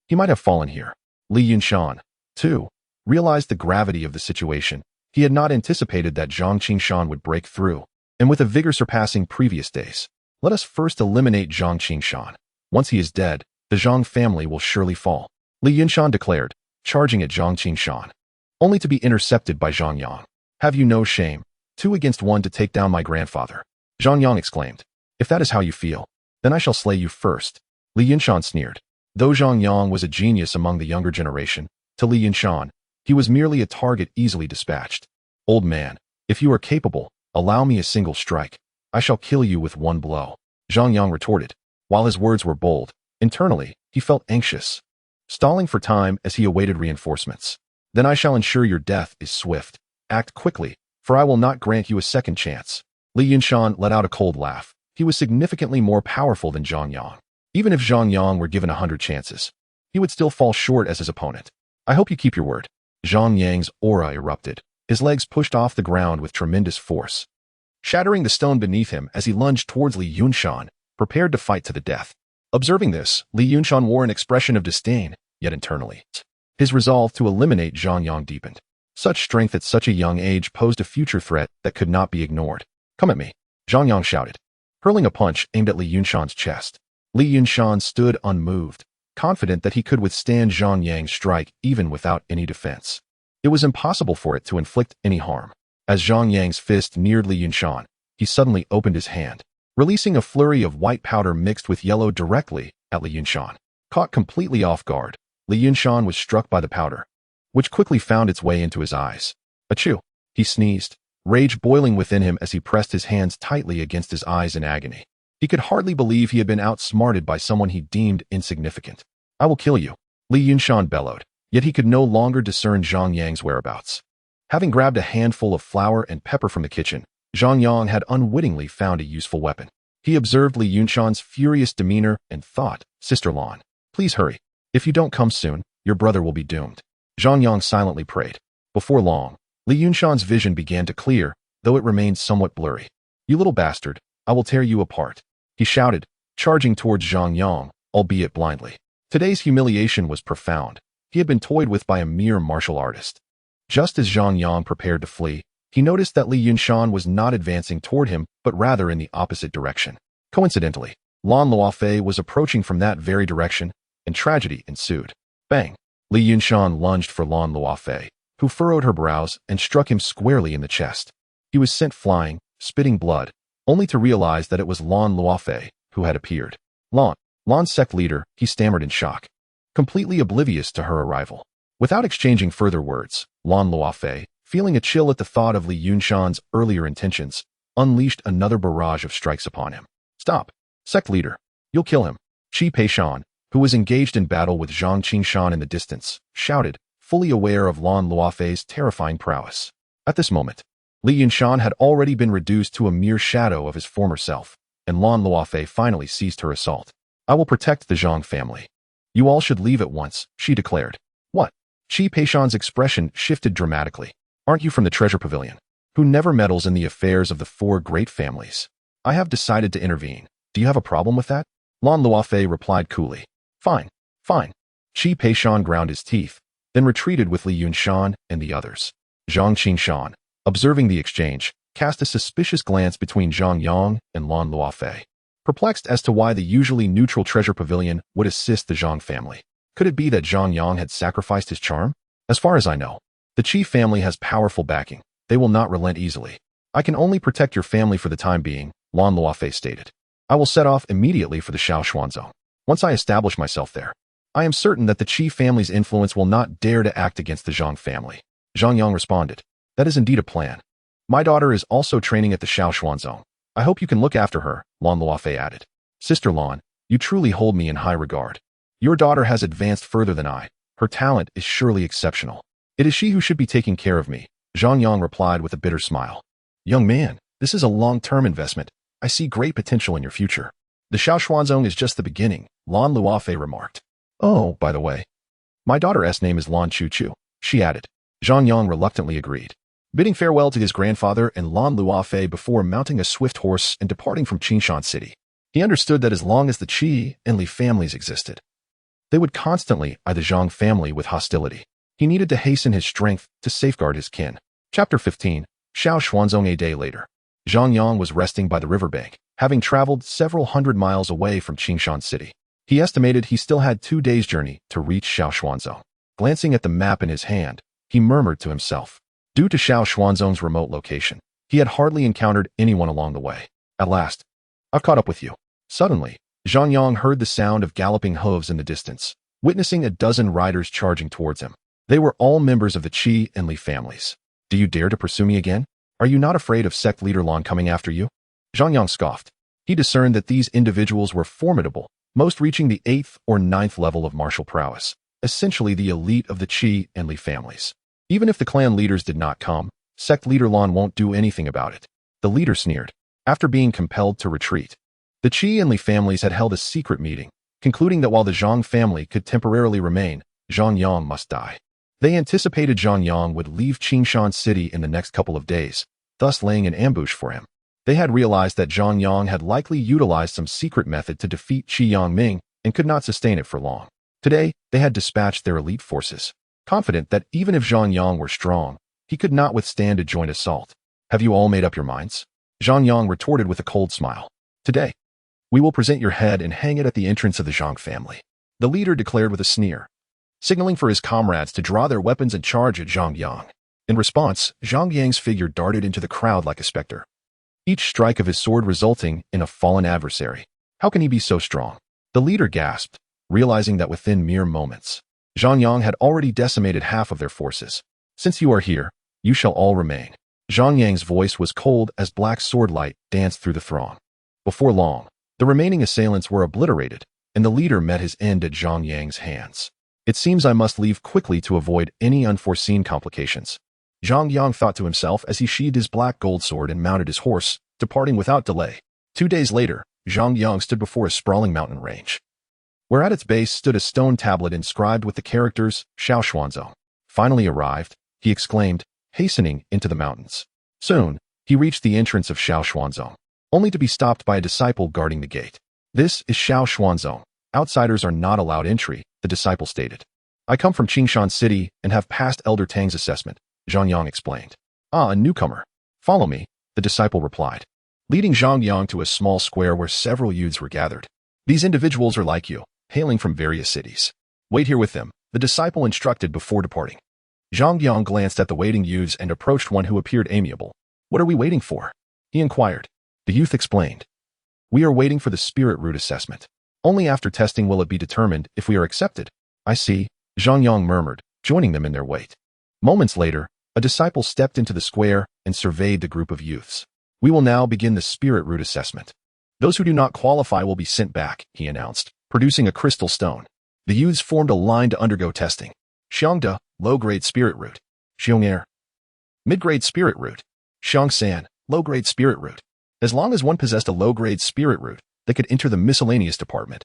he might have fallen here. Li Yunshan, too, realized the gravity of the situation. He had not anticipated that Zhang Qingshan would break through, and with a vigor surpassing previous days. "Let us first eliminate Zhang Qingshan. Once he is dead, the Zhang family will surely fall, Li Yunshan declared, charging at Zhang Qingshan, only to be intercepted by Zhang Yang. Have you no shame? 2 against 1 to take down my grandfather, Zhang Yang exclaimed. If that is how you feel, then I shall slay you first, Li Yunshan sneered. Though Zhang Yang was a genius among the younger generation, to Li Yunshan, he was merely a target easily dispatched. Old man, if you are capable, allow me a single strike. I shall kill you with 1 blow, Zhang Yang retorted. While his words were bold, internally, he felt anxious, stalling for time as he awaited reinforcements. Then I shall ensure your death is swift. Act quickly, for I will not grant you a second chance. Li Yunshan let out a cold laugh. He was significantly more powerful than Zhang Yang. Even if Zhang Yang were given 100 chances, he would still fall short as his opponent. I hope you keep your word. Zhang Yang's aura erupted. His legs pushed off the ground with tremendous force, shattering the stone beneath him as he lunged towards Li Yunshan, prepared to fight to the death. Observing this, Li Yunshan wore an expression of disdain, yet internally, his resolve to eliminate Zhang Yang deepened. Such strength at such a young age posed a future threat that could not be ignored. Come at me, Zhang Yang shouted, hurling a punch aimed at Li Yunshan's chest. Li Yunshan stood unmoved, confident that he could withstand Zhang Yang's strike even without any defense. It was impossible for it to inflict any harm. As Zhang Yang's fist neared Li Yunshan, he suddenly opened his hand, releasing a flurry of white powder mixed with yellow directly at Li Yunshan. Caught completely off guard, Li Yunshan was struck by the powder, which quickly found its way into his eyes. Achoo! He sneezed, rage boiling within him as he pressed his hands tightly against his eyes in agony. He could hardly believe he had been outsmarted by someone he deemed insignificant. I will kill you, Li Yunshan bellowed, yet he could no longer discern Zhang Yang's whereabouts. Having grabbed a handful of flour and pepper from the kitchen, Zhang Yang had unwittingly found a useful weapon. He observed Li Yunshan's furious demeanor and thought, Sister Lan, please hurry. If you don't come soon, your brother will be doomed. Zhang Yang silently prayed. Before long, Li Yunshan's vision began to clear, though it remained somewhat blurry. You little bastard, I will tear you apart, he shouted, charging towards Zhang Yang, albeit blindly. Today's humiliation was profound. He had been toyed with by a mere martial artist. Just as Zhang Yang prepared to flee, he noticed that Li Yunshan was not advancing toward him, but rather in the opposite direction. Coincidentally, Lan Luofei was approaching from that very direction, and tragedy ensued. Bang! Li Yunshan lunged for Lan Luofei, who furrowed her brows and struck him squarely in the chest. He was sent flying, spitting blood, only to realize that it was Lan Luofei who had appeared. Lan's Sect leader, he stammered in shock, completely oblivious to her arrival. Without exchanging further words, Lan Luofei, feeling a chill at the thought of Li Yunshan's earlier intentions, unleashed another barrage of strikes upon him. Stop! Sect leader! You'll kill him! Qi Peishan, who was engaged in battle with Zhang Qingshan in the distance, shouted, fully aware of Lan Luofei's terrifying prowess. At this moment, Li Yunshan had already been reduced to a mere shadow of his former self, and Lan Luofei finally ceased her assault. I will protect the Zhang family. You all should leave at once, she declared. What? Qi Peishan's expression shifted dramatically. Aren't you from the treasure pavilion, who never meddles in the affairs of the 4 great families? I have decided to intervene. Do you have a problem with that? Lan Luofei replied coolly. Fine, fine. Qi Peishan ground his teeth, then retreated with Li Yunshan and the others. Zhang Qingshan, observing the exchange, cast a suspicious glance between Zhang Yang and Lan Luofei, perplexed as to why the usually neutral treasure pavilion would assist the Zhang family. Could it be that Zhang Yang had sacrificed his charm? As far as I know, the Qi family has powerful backing. They will not relent easily. I can only protect your family for the time being, Lan Luofei stated. I will set off immediately for the Shaoshuan Zone. Once I establish myself there, I am certain that the Qi family's influence will not dare to act against the Zhang family. Zhang Yang responded. That is indeed a plan. My daughter is also training at the Shaoshuan Zone. I hope you can look after her, Lan Luofei added. Sister Lan, you truly hold me in high regard. Your daughter has advanced further than I. Her talent is surely exceptional. It is she who should be taking care of me, Zhang Yang replied with a bitter smile. Young man, this is a long-term investment. I see great potential in your future. The Shaoshuan Zone is just the beginning, Lan Luofei remarked. Oh, by the way, my daughter's name is Lan Chu, she added. Zhang Yang reluctantly agreed, bidding farewell to his grandfather and Lan Luofei before mounting a swift horse and departing from Qingshan City. He understood that as long as the Qi and Li families existed, they would constantly eye the Zhang family with hostility. He needed to hasten his strength to safeguard his kin. Chapter 15, Shaoshuan Zone. A day later, Zhang Yang was resting by the riverbank, having traveled several hundred miles away from Qingshan City. He estimated he still had 2 days' journey to reach Xiao. Glancing at the map in his hand, he murmured to himself. Due to Xiao's remote location, he had hardly encountered anyone along the way. At last, I've caught up with you. Suddenly, Zhang Yang heard the sound of galloping hooves in the distance, witnessing a dozen riders charging towards him. They were all members of the Qi and Li families. Do you dare to pursue me again? Are you not afraid of Sect leader Lan coming after you? Zhang Yang scoffed. He discerned that these individuals were formidable, most reaching the 8th or 9th level of martial prowess, essentially the elite of the Qi and Li families. Even if the clan leaders did not come, Sect leader Lan won't do anything about it. The leader sneered. After being compelled to retreat, the Qi and Li families had held a secret meeting, concluding that while the Zhang family could temporarily remain, Zhang Yang must die. They anticipated Zhang Yang would leave Qingshan City in the next couple of days, thus laying an ambush for him. They had realized that Zhang Yang had likely utilized some secret method to defeat Qi Yangming and could not sustain it for long. Today, they had dispatched their elite forces, confident that even if Zhang Yang were strong, he could not withstand a joint assault. Have you all made up your minds? Zhang Yang retorted with a cold smile. Today, we will present your head and hang it at the entrance of the Zhang family. The leader declared with a sneer, signaling for his comrades to draw their weapons and charge at Zhang Yang. In response, Zhang Yang's figure darted into the crowd like a specter, each strike of his sword resulting in a fallen adversary. How can he be so strong? The leader gasped, realizing that within mere moments, Zhang Yang had already decimated half of their forces. Since you are here, you shall all remain. Zhang Yang's voice was cold as black sword light danced through the throng. Before long, the remaining assailants were obliterated, and the leader met his end at Zhang Yang's hands. It seems I must leave quickly to avoid any unforeseen complications. Zhang Yang thought to himself as he sheathed his black gold sword and mounted his horse, departing without delay. 2 days later, Zhang Yang stood before a sprawling mountain range, where at its base stood a stone tablet inscribed with the characters Xiao. Finally arrived, he exclaimed, hastening into the mountains. Soon, he reached the entrance of Xiao, only to be stopped by a disciple guarding the gate. This is Xiao. Outsiders are not allowed entry, the disciple stated. I come from Qingshan City and have passed Elder Tang's assessment, Zhang Yang explained. Ah, a newcomer. Follow me, the disciple replied, leading Zhang Yang to a small square where several youths were gathered. These individuals are like you, hailing from various cities. Wait here with them, the disciple instructed before departing. Zhang Yang glanced at the waiting youths and approached one who appeared amiable. What are we waiting for? He inquired. The youth explained. We are waiting for the spirit root assessment. Only after testing will it be determined if we are accepted. I see, Zhang Yang murmured, joining them in their wait. Moments later, a disciple stepped into the square and surveyed the group of youths. We will now begin the spirit root assessment. Those who do not qualify will be sent back, he announced, producing a crystal stone. The youths formed a line to undergo testing. Xiangde, low-grade spirit root. Xiong'er, mid-grade spirit root. Xiangsan, low-grade spirit root. As long as one possessed a low-grade spirit root, they could enter the miscellaneous department.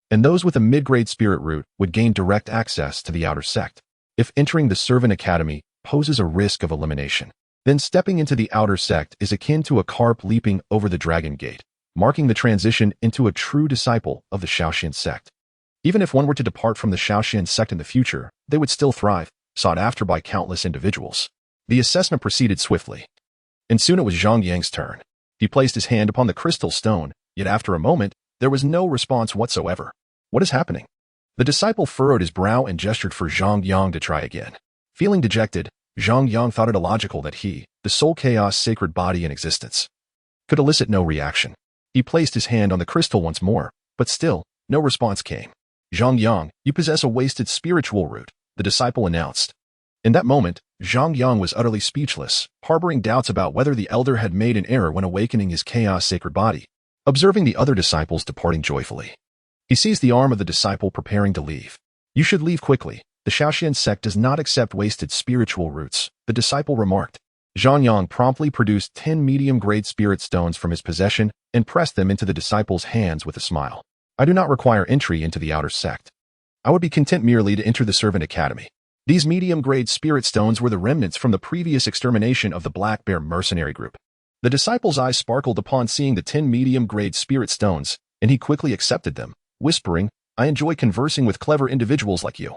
And those with a mid-grade spirit root would gain direct access to the outer sect. If entering the servant academy poses a risk of elimination, then stepping into the outer sect is akin to a carp leaping over the dragon gate, marking the transition into a true disciple of the Shaoxian sect. Even if one were to depart from the Shaoxian sect in the future, they would still thrive, sought after by countless individuals. The assessment proceeded swiftly, and soon it was Zhang Yang's turn. He placed his hand upon the crystal stone, yet after a moment, there was no response whatsoever. What is happening? The disciple furrowed his brow and gestured for Zhang Yang to try again. Feeling dejected, Zhang Yang thought it illogical that he, the sole chaos sacred body in existence, could elicit no reaction. He placed his hand on the crystal once more, but still, no response came. Zhang Yang, you possess a wasted spiritual root, the disciple announced. In that moment, Zhang Yang was utterly speechless, harboring doubts about whether the elder had made an error when awakening his chaos sacred body. Observing the other disciples departing joyfully, he seized the arm of the disciple preparing to leave. You should leave quickly. The Shaoxian sect does not accept wasted spiritual roots, the disciple remarked. Zhang Yang promptly produced 10 medium-grade spirit stones from his possession and pressed them into the disciple's hands with a smile. I do not require entry into the outer sect. I would be content merely to enter the servant academy. These medium-grade spirit stones were the remnants from the previous extermination of the Black Bear mercenary group. The disciple's eyes sparkled upon seeing the 10 medium-grade spirit stones, and he quickly accepted them, whispering, I enjoy conversing with clever individuals like you.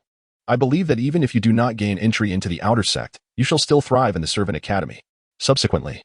I believe that even if you do not gain entry into the outer sect, you shall still thrive in the servant academy. Subsequently,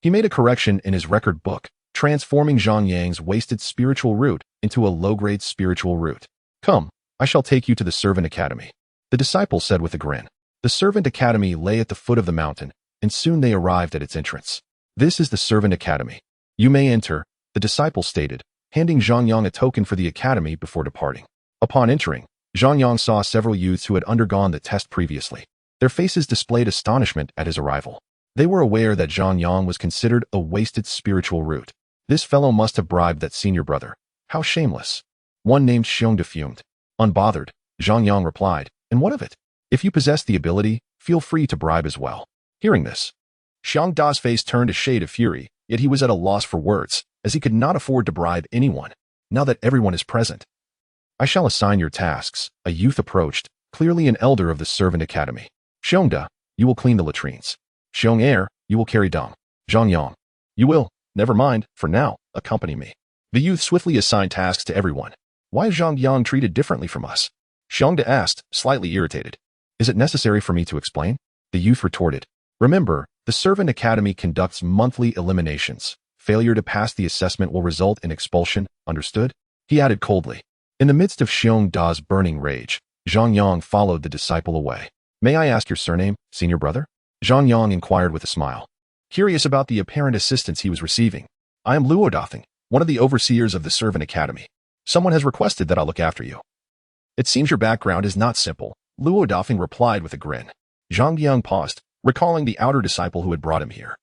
he made a correction in his record book, transforming Zhang Yang's wasted spiritual root into a low-grade spiritual root. Come, I shall take you to the Servant Academy, the disciple said with a grin. The Servant Academy lay at the foot of the mountain, and soon they arrived at its entrance. This is the Servant Academy. You may enter, the disciple stated, handing Zhang Yang a token for the academy before departing. Upon entering, Zhang Yang saw several youths who had undergone the test previously. Their faces displayed astonishment at his arrival. They were aware that Zhang Yang was considered a wasted spiritual root. This fellow must have bribed that senior brother. How shameless. One named Xiong fumed. Unbothered, Zhang Yang replied, and what of it? If you possess the ability, feel free to bribe as well. Hearing this, Xiang Da's face turned a shade of fury, yet he was at a loss for words, as he could not afford to bribe anyone, now that everyone is present. I shall assign your tasks, a youth approached, clearly an elder of the Servant Academy. Xiong Da, you will clean the latrines. Xiong Er, you will carry dung. Zhang Yang, you will, never mind, for now, accompany me. The youth swiftly assigned tasks to everyone. Why is Zhang Yang treated differently from us? Xiong Da asked, slightly irritated. Is it necessary for me to explain? The youth retorted. Remember, the Servant Academy conducts monthly eliminations. Failure to pass the assessment will result in expulsion, understood? He added coldly. In the midst of Xiong Da's burning rage, Zhang Yang followed the disciple away. May I ask your surname, senior brother? Zhang Yang inquired with a smile. Curious about the apparent assistance he was receiving. I am Duoduo, one of the overseers of the Servant Academy. Someone has requested that I look after you. It seems your background is not simple, Duoduo replied with a grin. Zhang Yang paused, recalling the outer disciple who had brought him here.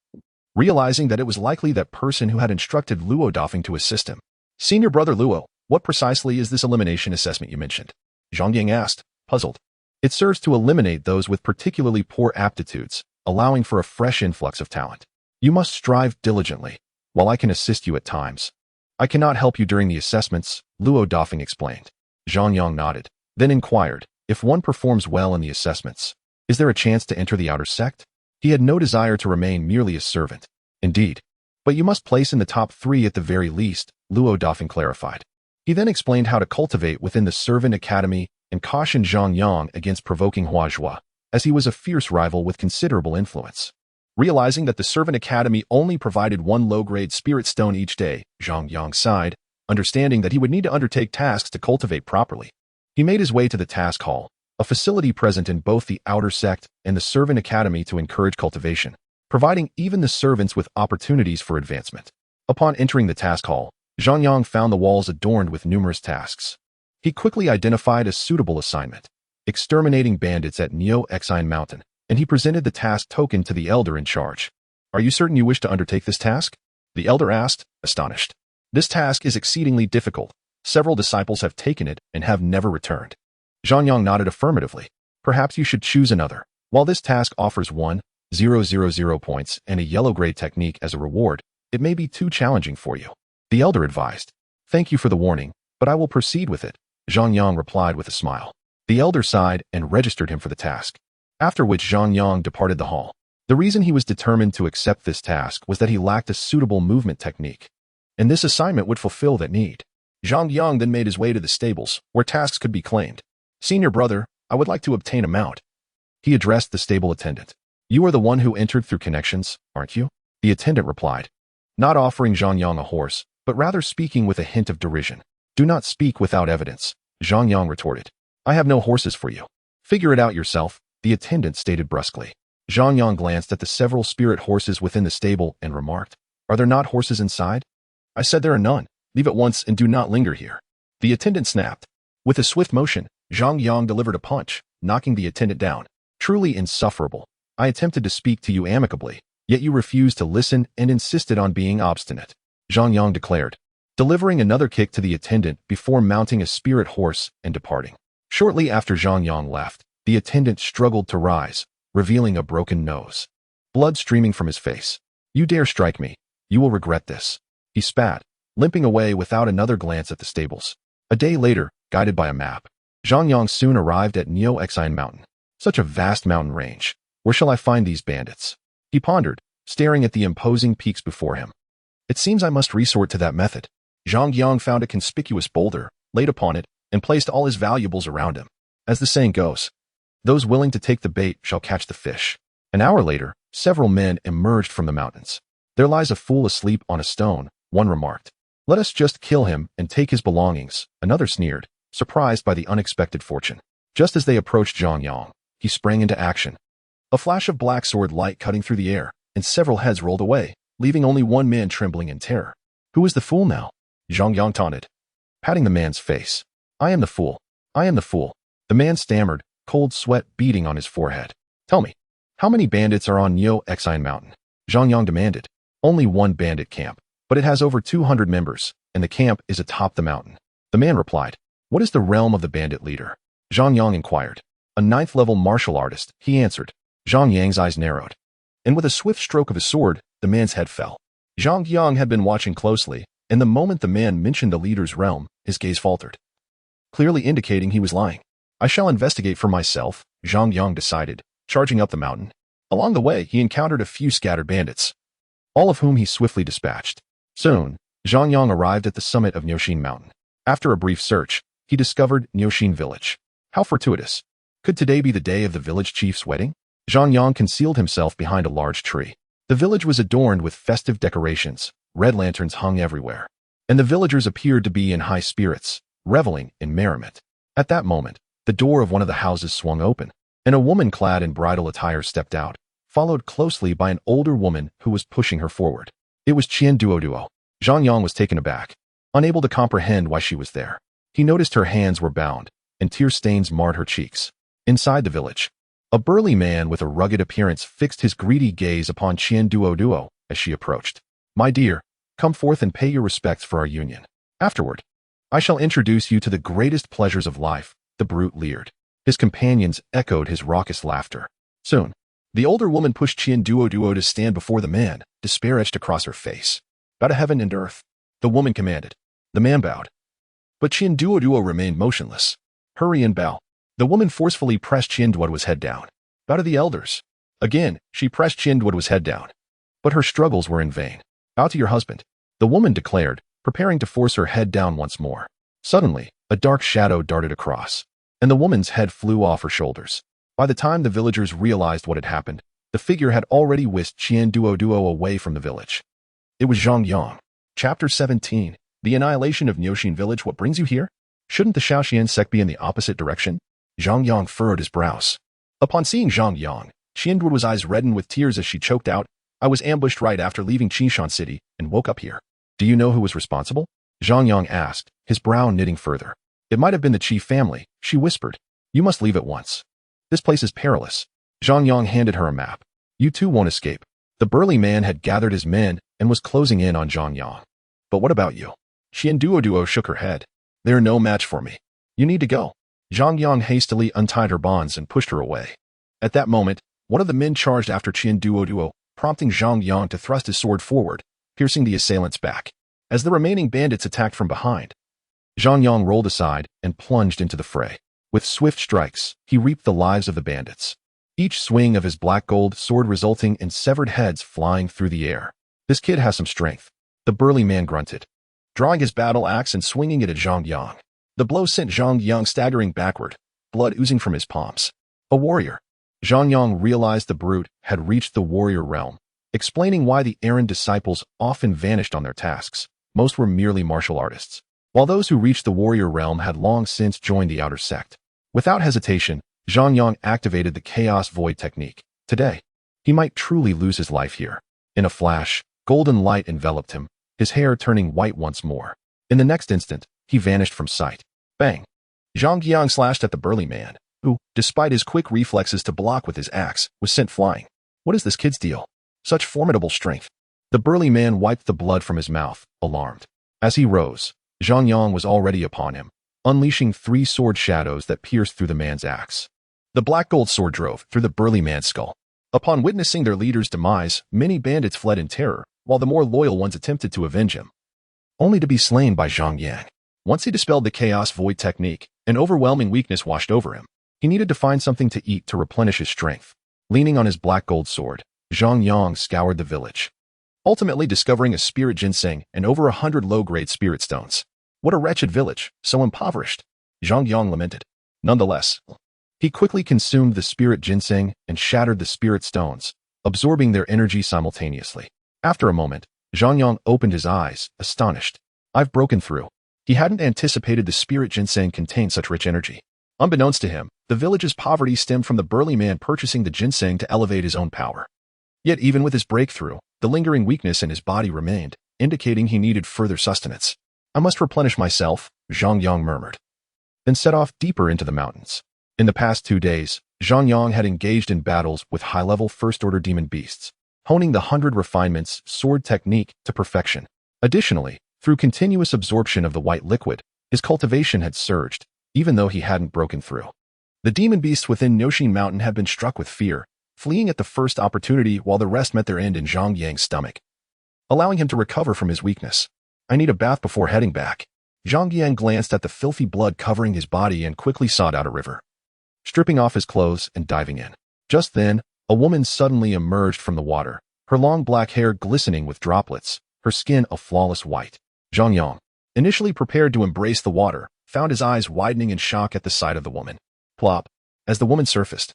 Realizing that it was likely that person who had instructed Duoduo to assist him. Senior brother Luo, what precisely is this elimination assessment you mentioned? Zhang Yang asked, puzzled. It serves to eliminate those with particularly poor aptitudes, allowing for a fresh influx of talent. You must strive diligently, while I can assist you at times. I cannot help you during the assessments, Duoduo explained. Zhang Yang nodded, then inquired, if one performs well in the assessments, is there a chance to enter the outer sect? He had no desire to remain merely a servant. Indeed. But you must place in the top 3 at the very least, Duoduo clarified. He then explained how to cultivate within the Servant Academy and cautioned Zhang Yang against provoking Huazhua, as he was a fierce rival with considerable influence. Realizing that the Servant Academy only provided 1 low-grade spirit stone each day, Zhang Yang sighed, understanding that he would need to undertake tasks to cultivate properly. He made his way to the task hall, a facility present in both the outer sect and the Servant Academy to encourage cultivation, providing even the servants with opportunities for advancement. Upon entering the task hall, Zhang Yang found the walls adorned with numerous tasks. He quickly identified a suitable assignment, exterminating bandits at Neo-Exine Mountain, and he presented the task token to the elder in charge. Are you certain you wish to undertake this task? The elder asked, astonished. This task is exceedingly difficult. Several disciples have taken it and have never returned. Zhang Yang nodded affirmatively. Perhaps you should choose another. While this task offers 1,000 points and a yellow grade technique as a reward, it may be too challenging for you. The elder advised. Thank you for the warning, but I will proceed with it, Zhang Yang replied with a smile. The elder sighed and registered him for the task, after which Zhang Yang departed the hall. The reason he was determined to accept this task was that he lacked a suitable movement technique, and this assignment would fulfill that need. Zhang Yang then made his way to the stables, where tasks could be claimed. Senior brother, I would like to obtain a mount. He addressed the stable attendant. You are the one who entered through connections, aren't you? The attendant replied, not offering Zhang Yang a horse, but rather speaking with a hint of derision. Do not speak without evidence, Zhang Yang retorted. I have no horses for you. Figure it out yourself, the attendant stated brusquely. Zhang Yang glanced at the several spirit horses within the stable and remarked, are there not horses inside? I said there are none. Leave at once and do not linger here. The attendant snapped. With a swift motion, Zhang Yang delivered a punch, knocking the attendant down. Truly insufferable. I attempted to speak to you amicably, yet you refused to listen and insisted on being obstinate, Zhang Yang declared, delivering another kick to the attendant before mounting a spirit horse and departing. Shortly after Zhang Yang left, the attendant struggled to rise, revealing a broken nose. Blood streaming from his face. You dare strike me. You will regret this. He spat, limping away without another glance at the stables. A day later, guided by a map, Zhang Yang soon arrived at Neo-Exine Mountain. Such a vast mountain range. Where shall I find these bandits? He pondered, staring at the imposing peaks before him. It seems I must resort to that method. Zhang Yang found a conspicuous boulder, laid upon it, and placed all his valuables around him. As the saying goes, those willing to take the bait shall catch the fish. An hour later, several men emerged from the mountains. There lies a fool asleep on a stone, One remarked. Let us just kill him and take his belongings, another sneered, surprised by the unexpected fortune. Just as they approached Zhang Yang, he sprang into action. A flash of black sword light cutting through the air, and several heads rolled away, leaving only one man trembling in terror. Who is the fool now? Zhang Yang taunted, patting the man's face. I am the fool. I am the fool. The man stammered, cold sweat beading on his forehead. Tell me, how many bandits are on Neo Exine Mountain? Zhang Yang demanded. Only one bandit camp, but it has over 200 members, and the camp is atop the mountain. The man replied. What is the realm of the bandit leader? Zhang Yang inquired. A 9th-level martial artist, he answered. Zhang Yang's eyes narrowed, and with a swift stroke of his sword, the man's head fell. Zhang Yang had been watching closely, and the moment the man mentioned the leader's realm, his gaze faltered, clearly indicating he was lying. I shall investigate for myself, Zhang Yang decided, charging up the mountain. Along the way, he encountered a few scattered bandits, all of whom he swiftly dispatched. Soon, Zhang Yang arrived at the summit of Niuxin Mountain. After a brief search, he discovered Niuxin Village. How fortuitous. Could today be the day of the village chief's wedding? Zhang Yang concealed himself behind a large tree. The village was adorned with festive decorations, red lanterns hung everywhere, and the villagers appeared to be in high spirits, reveling in merriment. At that moment, the door of one of the houses swung open, and a woman clad in bridal attire stepped out, followed closely by an older woman who was pushing her forward. It was Chen Duoduo. Zhang Yang was taken aback, unable to comprehend why she was there. He noticed her hands were bound, and tear stains marred her cheeks. Inside the village, a burly man with a rugged appearance fixed his greedy gaze upon Chen Duoduo as she approached. My dear, come forth and pay your respects for our union. Afterward, I shall introduce you to the greatest pleasures of life, the brute leered. His companions echoed his raucous laughter. Soon, the older woman pushed Chen Duoduo to stand before the man, despair etched across her face. Bow to heaven and earth, the woman commanded. The man bowed, but Chen Duoduo remained motionless. Hurry and bow. The woman forcefully pressed Chen Duoduo's head down. Bow to the elders. Again, she pressed Chen Duoduo's head down. But her struggles were in vain. Bow to your husband, the woman declared, preparing to force her head down once more. Suddenly, a dark shadow darted across, and the woman's head flew off her shoulders. By the time the villagers realized what had happened, the figure had already whisked Chen Duoduo away from the village. It was Zhang Yang. Chapter 17. The Annihilation of Niuxin Village. What brings you here? Shouldn't the Shaoxian sect be in the opposite direction? Zhang Yang furrowed his brows. Upon seeing Zhang Yang, Chen Duoduo's eyes reddened with tears as she choked out, I was ambushed right after leaving Qishan City and woke up here. Do you know who was responsible? Zhang Yang asked, his brow knitting further. It might have been the chief family, she whispered. You must leave at once. This place is perilous. Zhang Yang handed her a map. You too won't escape. The burly man had gathered his men and was closing in on Zhang Yang. But what about you? Chen Duoduo shook her head. They're no match for me. You need to go. Zhang Yang hastily untied her bonds and pushed her away. At that moment, one of the men charged after Chen Duoduo, prompting Zhang Yang to thrust his sword forward, piercing the assailant's back. As the remaining bandits attacked from behind, Zhang Yang rolled aside and plunged into the fray. With swift strikes, he reaped the lives of the bandits, each swing of his black gold sword resulting in severed heads flying through the air. This kid has some strength, the burly man grunted, drawing his battle axe and swinging it at Zhang Yang. The blow sent Zhang Yang staggering backward, blood oozing from his palms. A warrior. Zhang Yang realized the brute had reached the warrior realm, explaining why the errand disciples often vanished on their tasks. Most were merely martial artists, while those who reached the warrior realm had long since joined the outer sect. Without hesitation, Zhang Yang activated the Chaos Void technique. Today, he might truly lose his life here. In a flash, golden light enveloped him, his hair turning white once more. In the next instant, he vanished from sight. Bang! Zhang Yang slashed at the burly man, who, despite his quick reflexes to block with his axe, was sent flying. What is this kid's deal? Such formidable strength. The burly man wiped the blood from his mouth, alarmed. As he rose, Zhang Yang was already upon him, unleashing 3 sword shadows that pierced through the man's axe. The black gold sword drove through the burly man's skull. Upon witnessing their leader's demise, many bandits fled in terror, while the more loyal ones attempted to avenge him, only to be slain by Zhang Yang. Once he dispelled the Chaos Void technique, an overwhelming weakness washed over him. He needed to find something to eat to replenish his strength. Leaning on his black gold sword, Zhang Yang scoured the village, ultimately discovering a spirit ginseng and over 100 low-grade spirit stones. What a wretched village, so impoverished, Zhang Yang lamented. Nonetheless, he quickly consumed the spirit ginseng and shattered the spirit stones, absorbing their energy simultaneously. After a moment, Zhang Yang opened his eyes, astonished. I've broken through. He hadn't anticipated the spirit ginseng contained such rich energy. Unbeknownst to him, the village's poverty stemmed from the burly man purchasing the ginseng to elevate his own power. Yet even with his breakthrough, the lingering weakness in his body remained, indicating he needed further sustenance. I must replenish myself, Zhang Yang murmured, then set off deeper into the mountains. In the past 2 days, Zhang Yang had engaged in battles with high-level first-order demon beasts, honing the 100 refinements sword technique to perfection. Additionally, through continuous absorption of the white liquid, his cultivation had surged, even though he hadn't broken through. The demon beasts within Niaoshin Mountain had been struck with fear, fleeing at the first opportunity while the rest met their end in Zhang Yang's stomach, allowing him to recover from his weakness. I need a bath before heading back. Zhang Yang glanced at the filthy blood covering his body and quickly sought out a river, stripping off his clothes and diving in. Just then, a woman suddenly emerged from the water, her long black hair glistening with droplets, her skin a flawless white. Zhang Yang, initially prepared to embrace the water, found his eyes widening in shock at the sight of the woman. Plop. As the woman surfaced,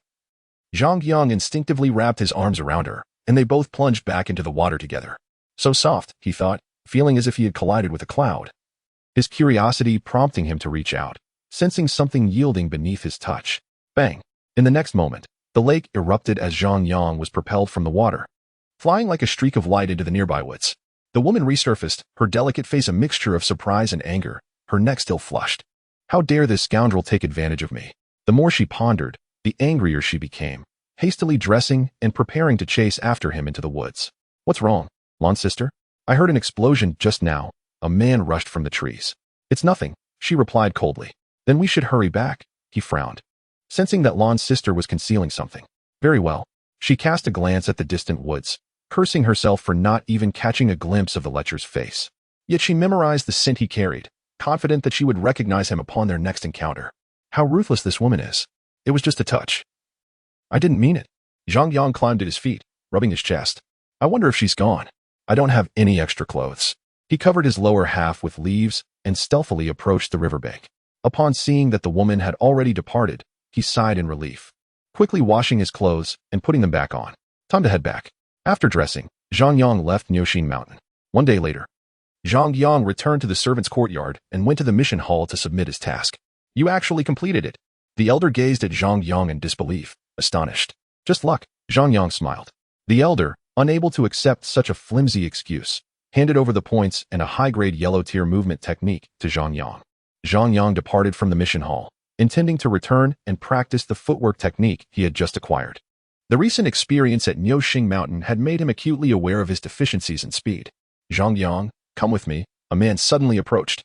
Zhang Yang instinctively wrapped his arms around her, and they both plunged back into the water together. So soft, he thought, feeling as if he had collided with a cloud. His curiosity prompting him to reach out, sensing something yielding beneath his touch. Bang! In the next moment, the lake erupted as Zhang Yang was propelled from the water, flying like a streak of light into the nearby woods. The woman resurfaced, her delicate face a mixture of surprise and anger, her neck still flushed. How dare this scoundrel take advantage of me? The more she pondered, the angrier she became, hastily dressing and preparing to chase after him into the woods. What's wrong, Lan's sister? I heard an explosion just now. A man rushed from the trees. It's nothing, she replied coldly. Then we should hurry back, he frowned, sensing that Lan's sister was concealing something. Very well. She cast a glance at the distant woods, cursing herself for not even catching a glimpse of the lecher's face. Yet she memorized the scent he carried, confident that she would recognize him upon their next encounter. How ruthless this woman is. It was just a touch. I didn't mean it. Zhang Yang climbed at his feet, rubbing his chest. I wonder if she's gone. I don't have any extra clothes. He covered his lower half with leaves and stealthily approached the riverbank. Upon seeing that the woman had already departed, he sighed in relief, quickly washing his clothes and putting them back on. Time to head back. After dressing, Zhang Yang left Niaoshin Mountain. 1 day later, Zhang Yang returned to the servants' courtyard and went to the mission hall to submit his task. You actually completed it. The elder gazed at Zhang Yang in disbelief, astonished. Just luck, Zhang Yang smiled. The elder, unable to accept such a flimsy excuse, handed over the points and a high-grade yellow-tier movement technique to Zhang Yang. Zhang Yang departed from the mission hall, intending to return and practice the footwork technique he had just acquired. The recent experience at Niaoshin Mountain had made him acutely aware of his deficiencies in speed. Zhang Yang, come with me, a man suddenly approached,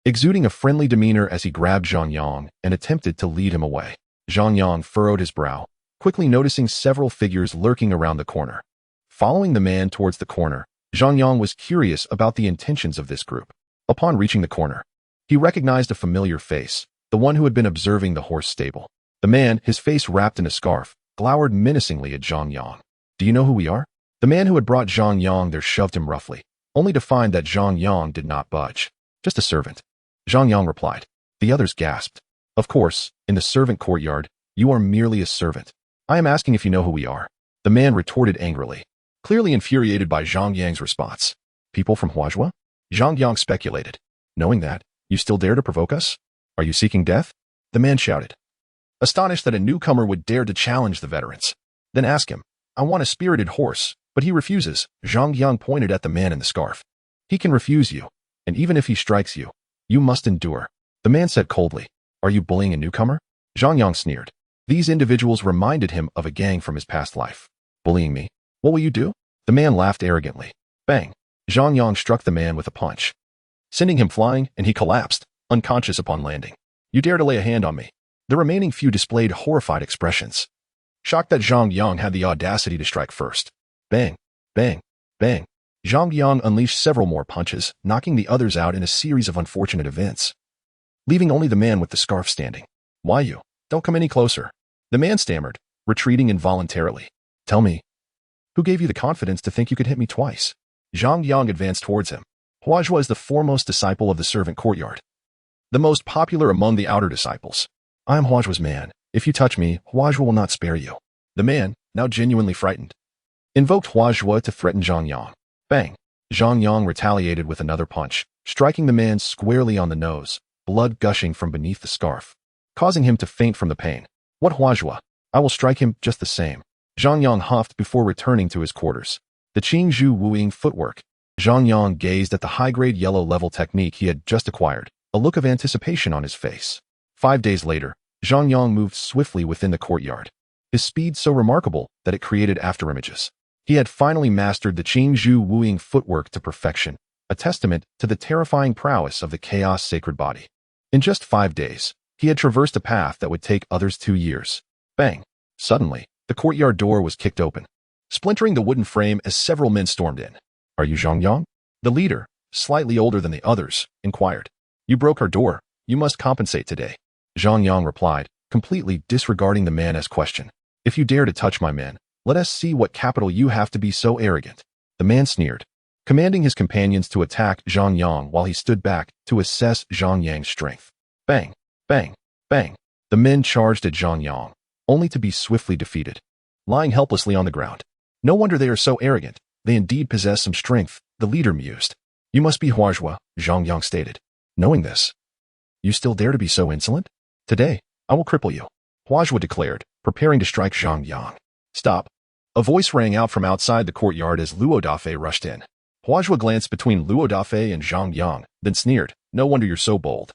exuding a friendly demeanor as he grabbed Zhang Yang and attempted to lead him away. Zhang Yang furrowed his brow, quickly noticing several figures lurking around the corner. Following the man towards the corner, Zhang Yang was curious about the intentions of this group. Upon reaching the corner, he recognized a familiar face, the one who had been observing the horse stable. The man, his face wrapped in a scarf, glowered menacingly at Zhang Yang. Do you know who we are? The man who had brought Zhang Yang there shoved him roughly, only to find that Zhang Yang did not budge. Just a servant. Zhang Yang replied. The others gasped. Of course, in the servant courtyard, you are merely a servant. I am asking if you know who we are. The man retorted angrily, clearly infuriated by Zhang Yang's response. People from Huazhua? Zhang Yang speculated. Knowing that, you still dare to provoke us? Are you seeking death? The man shouted, astonished that a newcomer would dare to challenge the veterans. Then ask him. I want a spirited horse, but he refuses. Zhang Yang pointed at the man in the scarf. He can refuse you, and even if he strikes you, you must endure. The man said coldly. Are you bullying a newcomer? Zhang Yang sneered. These individuals reminded him of a gang from his past life. Bullying me? What will you do? The man laughed arrogantly. Bang! Zhang Yang struck the man with a punch, sending him flying, and he collapsed, unconscious upon landing. You dare to lay a hand on me? The remaining few displayed horrified expressions, shocked that Zhang Yang had the audacity to strike first. Bang! Bang! Bang! Zhang Yang unleashed several more punches, knocking the others out in a series of unfortunate events, leaving only the man with the scarf standing. Why you? Don't come any closer. The man stammered, retreating involuntarily. Tell me, who gave you the confidence to think you could hit me twice? Zhang Yang advanced towards him. Huazhua is the foremost disciple of the servant courtyard, the most popular among the outer disciples. I am Huazhua's man. If you touch me, Huazhua will not spare you. The man, now genuinely frightened, invoked Huazhua to threaten Zhang Yang. Bang! Zhang Yang retaliated with another punch, striking the man squarely on the nose, blood gushing from beneath the scarf, causing him to faint from the pain. What Huazhua? I will strike him just the same. Zhang Yang huffed before returning to his quarters. The Qingzhu wooing footwork. Zhang Yang gazed at the high-grade yellow-level technique he had just acquired, a look of anticipation on his face. 5 days later, Zhang Yang moved swiftly within the courtyard, his speed so remarkable that it created afterimages. He had finally mastered the Qingzhu wooing footwork to perfection, a testament to the terrifying prowess of the chaos sacred body. In just 5 days, he had traversed a path that would take others 2 years. Bang! Suddenly, the courtyard door was kicked open, splintering the wooden frame as several men stormed in. Are you Zhang Yang? The leader, slightly older than the others, inquired. You broke our door. You must compensate today. Zhang Yang replied, completely disregarding the man's question. If you dare to touch my men, let us see what capital you have to be so arrogant. The man sneered, commanding his companions to attack Zhang Yang while he stood back to assess Zhang Yang's strength. Bang! Bang! Bang! The men charged at Zhang Yang, only to be swiftly defeated, lying helplessly on the ground. No wonder they are so arrogant. They indeed possess some strength, the leader mused. You must be Huazhua, Zhang Yang stated. Knowing this, you still dare to be so insolent? Today, I will cripple you, Huazhua declared, preparing to strike Zhang Yang. Stop. A voice rang out from outside the courtyard as Duoduo rushed in. Huazhua glanced between Duoduo and Zhang Yang, then sneered. No wonder you're so bold.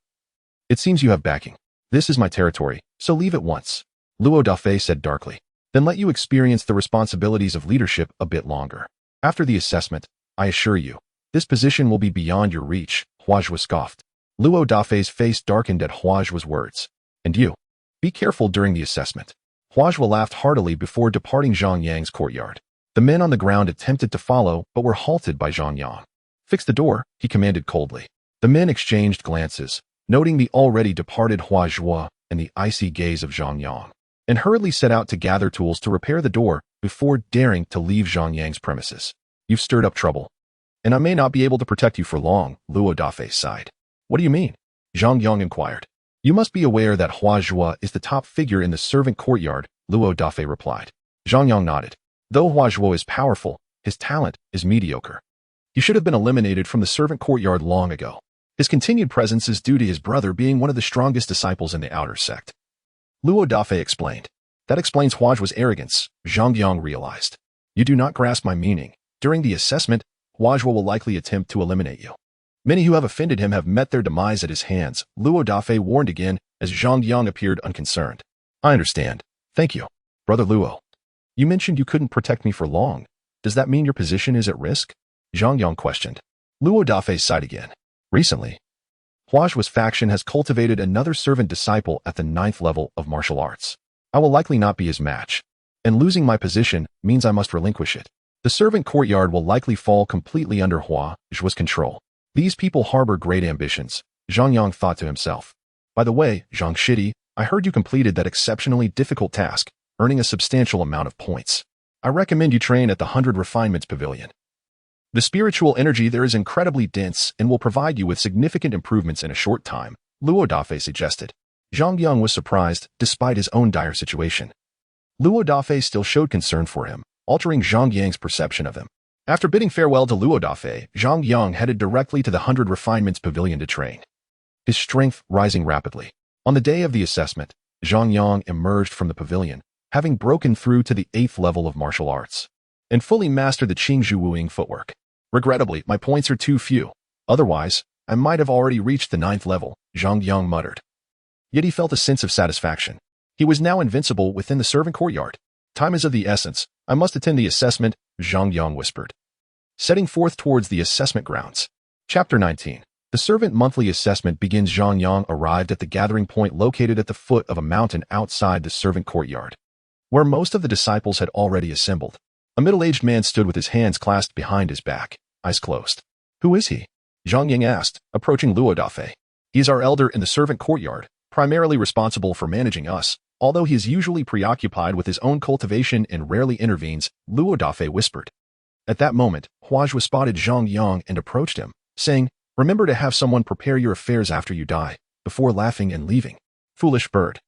It seems you have backing. This is my territory, so leave at once, Duoduo said darkly. Then let you experience the responsibilities of leadership a bit longer. After the assessment, I assure you, this position will be beyond your reach, Huazhua scoffed. Duoduo's face darkened at Huazhua's words. And you? Be careful during the assessment. Huazhua laughed heartily before departing Zhang Yang's courtyard. The men on the ground attempted to follow but were halted by Zhang Yang. Fix the door, he commanded coldly. The men exchanged glances, noting the already departed Huazhua and the icy gaze of Zhang Yang, and hurriedly set out to gather tools to repair the door before daring to leave Zhang Yang's premises. You've stirred up trouble, and I may not be able to protect you for long, Duoduo sighed. What do you mean? Zhang Yang inquired. You must be aware that Huazhua is the top figure in the servant courtyard, Duoduo replied. Zhang Yang nodded. Though Huazhua is powerful, his talent is mediocre. He should have been eliminated from the servant courtyard long ago. His continued presence is due to his brother being one of the strongest disciples in the outer sect. Duoduo explained. That explains Huazhua's arrogance, Zhang Yang realized. You do not grasp my meaning. During the assessment, Huazhua will likely attempt to eliminate you. Many who have offended him have met their demise at his hands, Duoduo warned again as Zhang Yang appeared unconcerned. I understand. Thank you, Brother Luo. You mentioned you couldn't protect me for long. Does that mean your position is at risk? Zhang Yang questioned. Duoduo sighed again. Recently, Huazhua's faction has cultivated another servant disciple at the 9th level of martial arts. I will likely not be his match, and losing my position means I must relinquish it. The servant courtyard will likely fall completely under Huazhua's control. These people harbor great ambitions, Zhang Yang thought to himself. By the way, Zhang Shidi, I heard you completed that exceptionally difficult task, earning a substantial amount of points. I recommend you train at the 100 Refinements Pavilion. The spiritual energy there is incredibly dense and will provide you with significant improvements in a short time, Duoduo suggested. Zhang Yang was surprised, despite his own dire situation. Duoduo still showed concern for him, altering Zhang Yang's perception of him. After bidding farewell to Duoduo, Zhang Yang headed directly to the 100 Refinements Pavilion to train, his strength rising rapidly. On the day of the assessment, Zhang Yang emerged from the pavilion, having broken through to the 8th level of martial arts, and fully mastered the Qingzhu wooing footwork. Regrettably, my points are too few. Otherwise, I might have already reached the 9th level, Zhang Yang muttered. Yet he felt a sense of satisfaction. He was now invincible within the servant courtyard. Time is of the essence. I must attend the assessment, Zhang Yang whispered, setting forth towards the assessment grounds. Chapter 19. The servant monthly assessment begins. Zhang Yang arrived at the gathering point located at the foot of a mountain outside the servant courtyard, where most of the disciples had already assembled. A middle-aged man stood with his hands clasped behind his back, eyes closed. Who is he? Zhang Yang asked, approaching Duoduo. He is our elder in the servant courtyard, primarily responsible for managing us, although he is usually preoccupied with his own cultivation and rarely intervenes, Duoduo whispered. At that moment, Huazhua spotted Zhang Yang and approached him, saying, remember to have someone prepare your affairs after you die, before laughing and leaving. Foolish bird.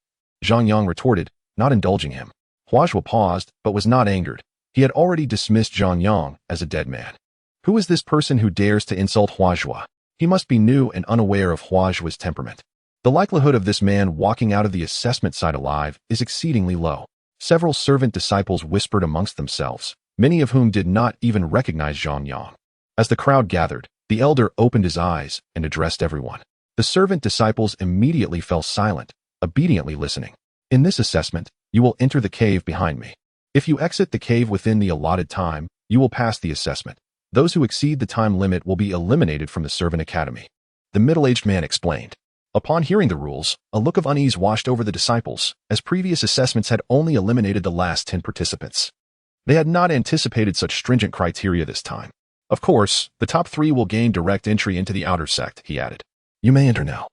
Zhang Yang retorted, not indulging him. Huazhua paused, but was not angered. He had already dismissed Zhang Yang as a dead man. Who is this person who dares to insult Huazhua? He must be new and unaware of Huazhua's temperament. The likelihood of this man walking out of the assessment site alive is exceedingly low. Several servant disciples whispered amongst themselves, many of whom did not even recognize Zhang Yang. As the crowd gathered, the elder opened his eyes and addressed everyone. The servant disciples immediately fell silent, obediently listening. In this assessment, you will enter the cave behind me. If you exit the cave within the allotted time, you will pass the assessment. Those who exceed the time limit will be eliminated from the servant academy. The middle-aged man explained. Upon hearing the rules, a look of unease washed over the disciples, as previous assessments had only eliminated the last 10 participants. They had not anticipated such stringent criteria this time. Of course, the top 3 will gain direct entry into the outer sect, he added. You may enter now.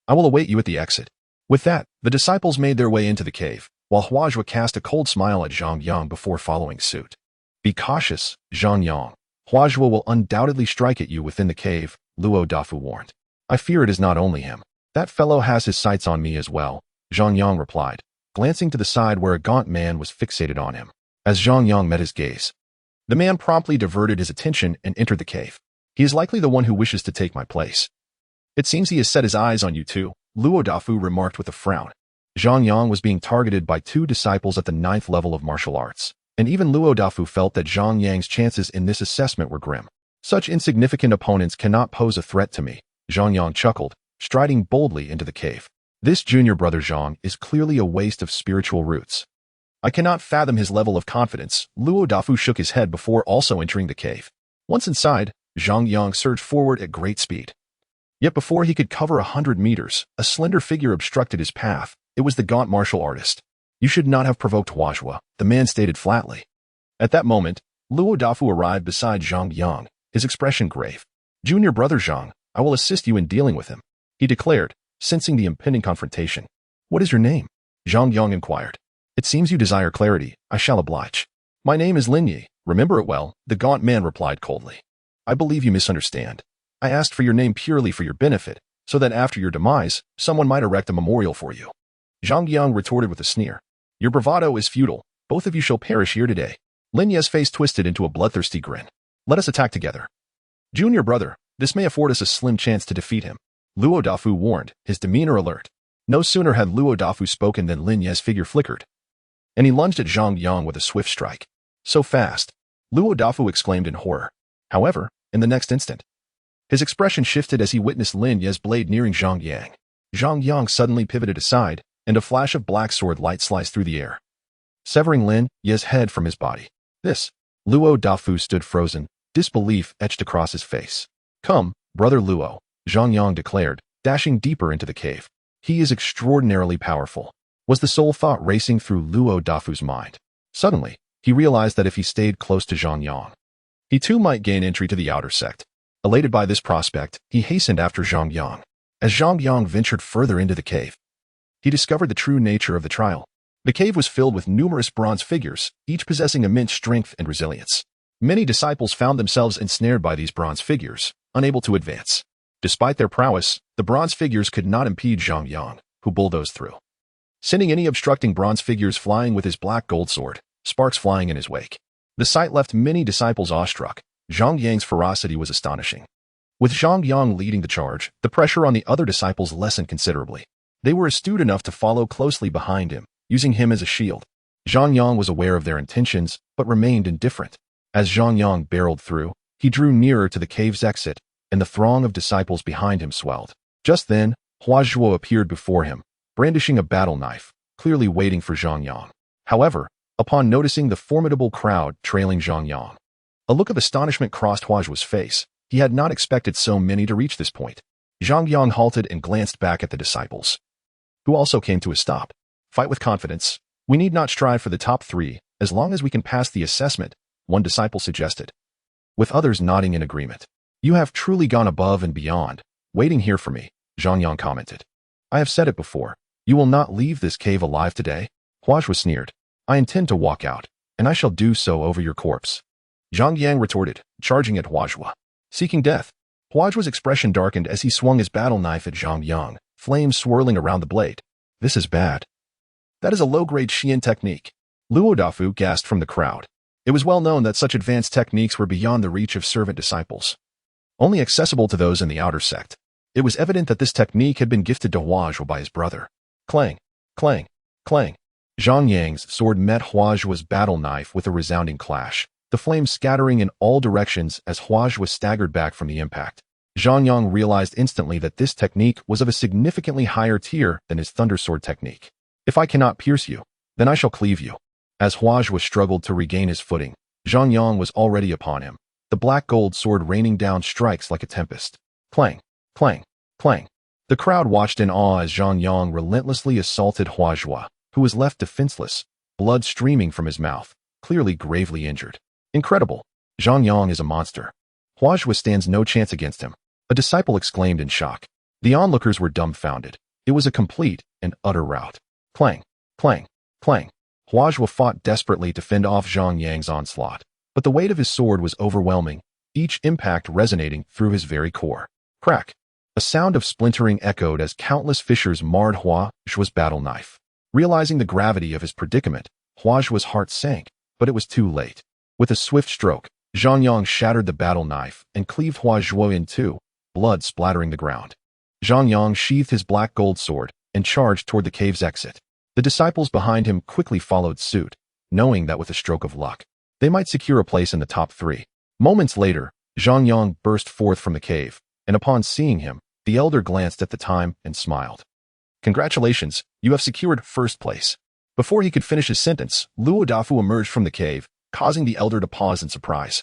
I will await you at the exit. With that, the disciples made their way into the cave, while Huazhua cast a cold smile at Zhang Yang before following suit. Be cautious, Zhang Yang. Huazhua will undoubtedly strike at you within the cave, Duoduo warned. I fear it is not only him. That fellow has his sights on me as well, Zhang Yang replied, glancing to the side where a gaunt man was fixated on him. As Zhang Yang met his gaze, the man promptly diverted his attention and entered the cave. He is likely the one who wishes to take my place. It seems he has set his eyes on you too, Duoduo remarked with a frown. Zhang Yang was being targeted by 2 disciples at the 9th level of martial arts, and even Duoduo felt that Zhang Yang's chances in this assessment were grim. Such insignificant opponents cannot pose a threat to me, Zhang Yang chuckled, striding boldly into the cave. This junior brother Zhang is clearly a waste of spiritual roots. I cannot fathom his level of confidence. Duoduo shook his head before also entering the cave. Once inside, Zhang Yang surged forward at great speed. Yet before he could cover 100 meters, a slender figure obstructed his path. It was the gaunt martial artist. You should not have provoked Huazhua, the man stated flatly. At that moment, Duoduo arrived beside Zhang Yang, his expression grave. Junior brother Zhang, I will assist you in dealing with him, he declared, sensing the impending confrontation. What is your name? Zhang Yang inquired. It seems you desire clarity. I shall oblige. My name is Lin Yi. Remember it well, the gaunt man replied coldly. I believe you misunderstand. I asked for your name purely for your benefit, so that after your demise, someone might erect a memorial for you. Zhang Yang retorted with a sneer. Your bravado is futile. Both of you shall perish here today. Lin Yi's face twisted into a bloodthirsty grin. Let us attack together. Junior brother, this may afford us a slim chance to defeat him, Duoduo warned, his demeanor alert. No sooner had Duoduo spoken than Lin Yi's figure flickered, and he lunged at Zhang Yang with a swift strike. So fast, Duoduo exclaimed in horror. However, in the next instant, his expression shifted as he witnessed Lin Yi's blade nearing Zhang Yang. Zhang Yang suddenly pivoted aside, and a flash of black sword light sliced through the air, severing Lin Yi's head from his body. This, Duoduo stood frozen, disbelief etched across his face. Come, brother Luo, Zhang Yang declared, dashing deeper into the cave. He is extraordinarily powerful, was the sole thought racing through Duoduo's mind. Suddenly, he realized that if he stayed close to Zhang Yang, he too might gain entry to the outer sect. Elated by this prospect, he hastened after Zhang Yang. As Zhang Yang ventured further into the cave, he discovered the true nature of the trial. The cave was filled with numerous bronze figures, each possessing immense strength and resilience. Many disciples found themselves ensnared by these bronze figures, unable to advance. Despite their prowess, the bronze figures could not impede Zhang Yang, who bulldozed through, sending any obstructing bronze figures flying with his black gold sword, sparks flying in his wake. The sight left many disciples awestruck. Zhang Yang's ferocity was astonishing. With Zhang Yang leading the charge, the pressure on the other disciples lessened considerably. They were astute enough to follow closely behind him, using him as a shield. Zhang Yang was aware of their intentions, but remained indifferent. As Zhang Yang barreled through, he drew nearer to the cave's exit, and the throng of disciples behind him swelled. Just then, Huazhua appeared before him, brandishing a battle knife, clearly waiting for Zhang Yang. However, upon noticing the formidable crowd trailing Zhang Yang, a look of astonishment crossed Huazhua's face. He had not expected so many to reach this point. Zhang Yang halted and glanced back at the disciples, who also came to a stop. Fight with confidence. We need not strive for the top 3, as long as we can pass the assessment, one disciple suggested, with others nodding in agreement. You have truly gone above and beyond, waiting here for me, Zhang Yang commented. I have said it before. You will not leave this cave alive today? Huazhua sneered. I intend to walk out, and I shall do so over your corpse. Zhang Yang retorted, charging at Huazhua. Seeking death. Huazhua's expression darkened as he swung his battle knife at Zhang Yang, flames swirling around the blade. This is bad. That is a low-grade Xian technique. Duoduo gasped from the crowd. It was well known that such advanced techniques were beyond the reach of servant disciples, only accessible to those in the outer sect. It was evident that this technique had been gifted to Huazhua by his brother. Clang, clang, clang. Zhang Yang's sword met Huazhua's battle knife with a resounding clash, the flames scattering in all directions as Huazhua staggered back from the impact. Zhang Yang realized instantly that this technique was of a significantly higher tier than his thunder sword technique. If I cannot pierce you, then I shall cleave you. As Huazhua struggled to regain his footing, Zhang Yang was already upon him, the black gold sword raining down strikes like a tempest. Clang, clang, clang. The crowd watched in awe as Zhang Yang relentlessly assaulted Huazhua, who was left defenseless, blood streaming from his mouth, clearly gravely injured. Incredible. Zhang Yang is a monster. Huazhua stands no chance against him. A disciple exclaimed in shock. The onlookers were dumbfounded. It was a complete and utter rout. Clang, clang, clang. Huazhua fought desperately to fend off Zhang Yang's onslaught, but the weight of his sword was overwhelming, each impact resonating through his very core. Crack. A sound of splintering echoed as countless fissures marred Huazhua's battle knife. Realizing the gravity of his predicament, Huazhua's heart sank, but it was too late. With a swift stroke, Zhang Yang shattered the battle knife and cleaved Huazhua in two, blood splattering the ground. Zhang Yang sheathed his black gold sword and charged toward the cave's exit. The disciples behind him quickly followed suit, knowing that with a stroke of luck, they might secure a place in the top three. Moments later, Zhang Yang burst forth from the cave, and upon seeing him, the elder glanced at the time and smiled. Congratulations, you have secured first place. Before he could finish his sentence, Duoduo emerged from the cave, causing the elder to pause in surprise.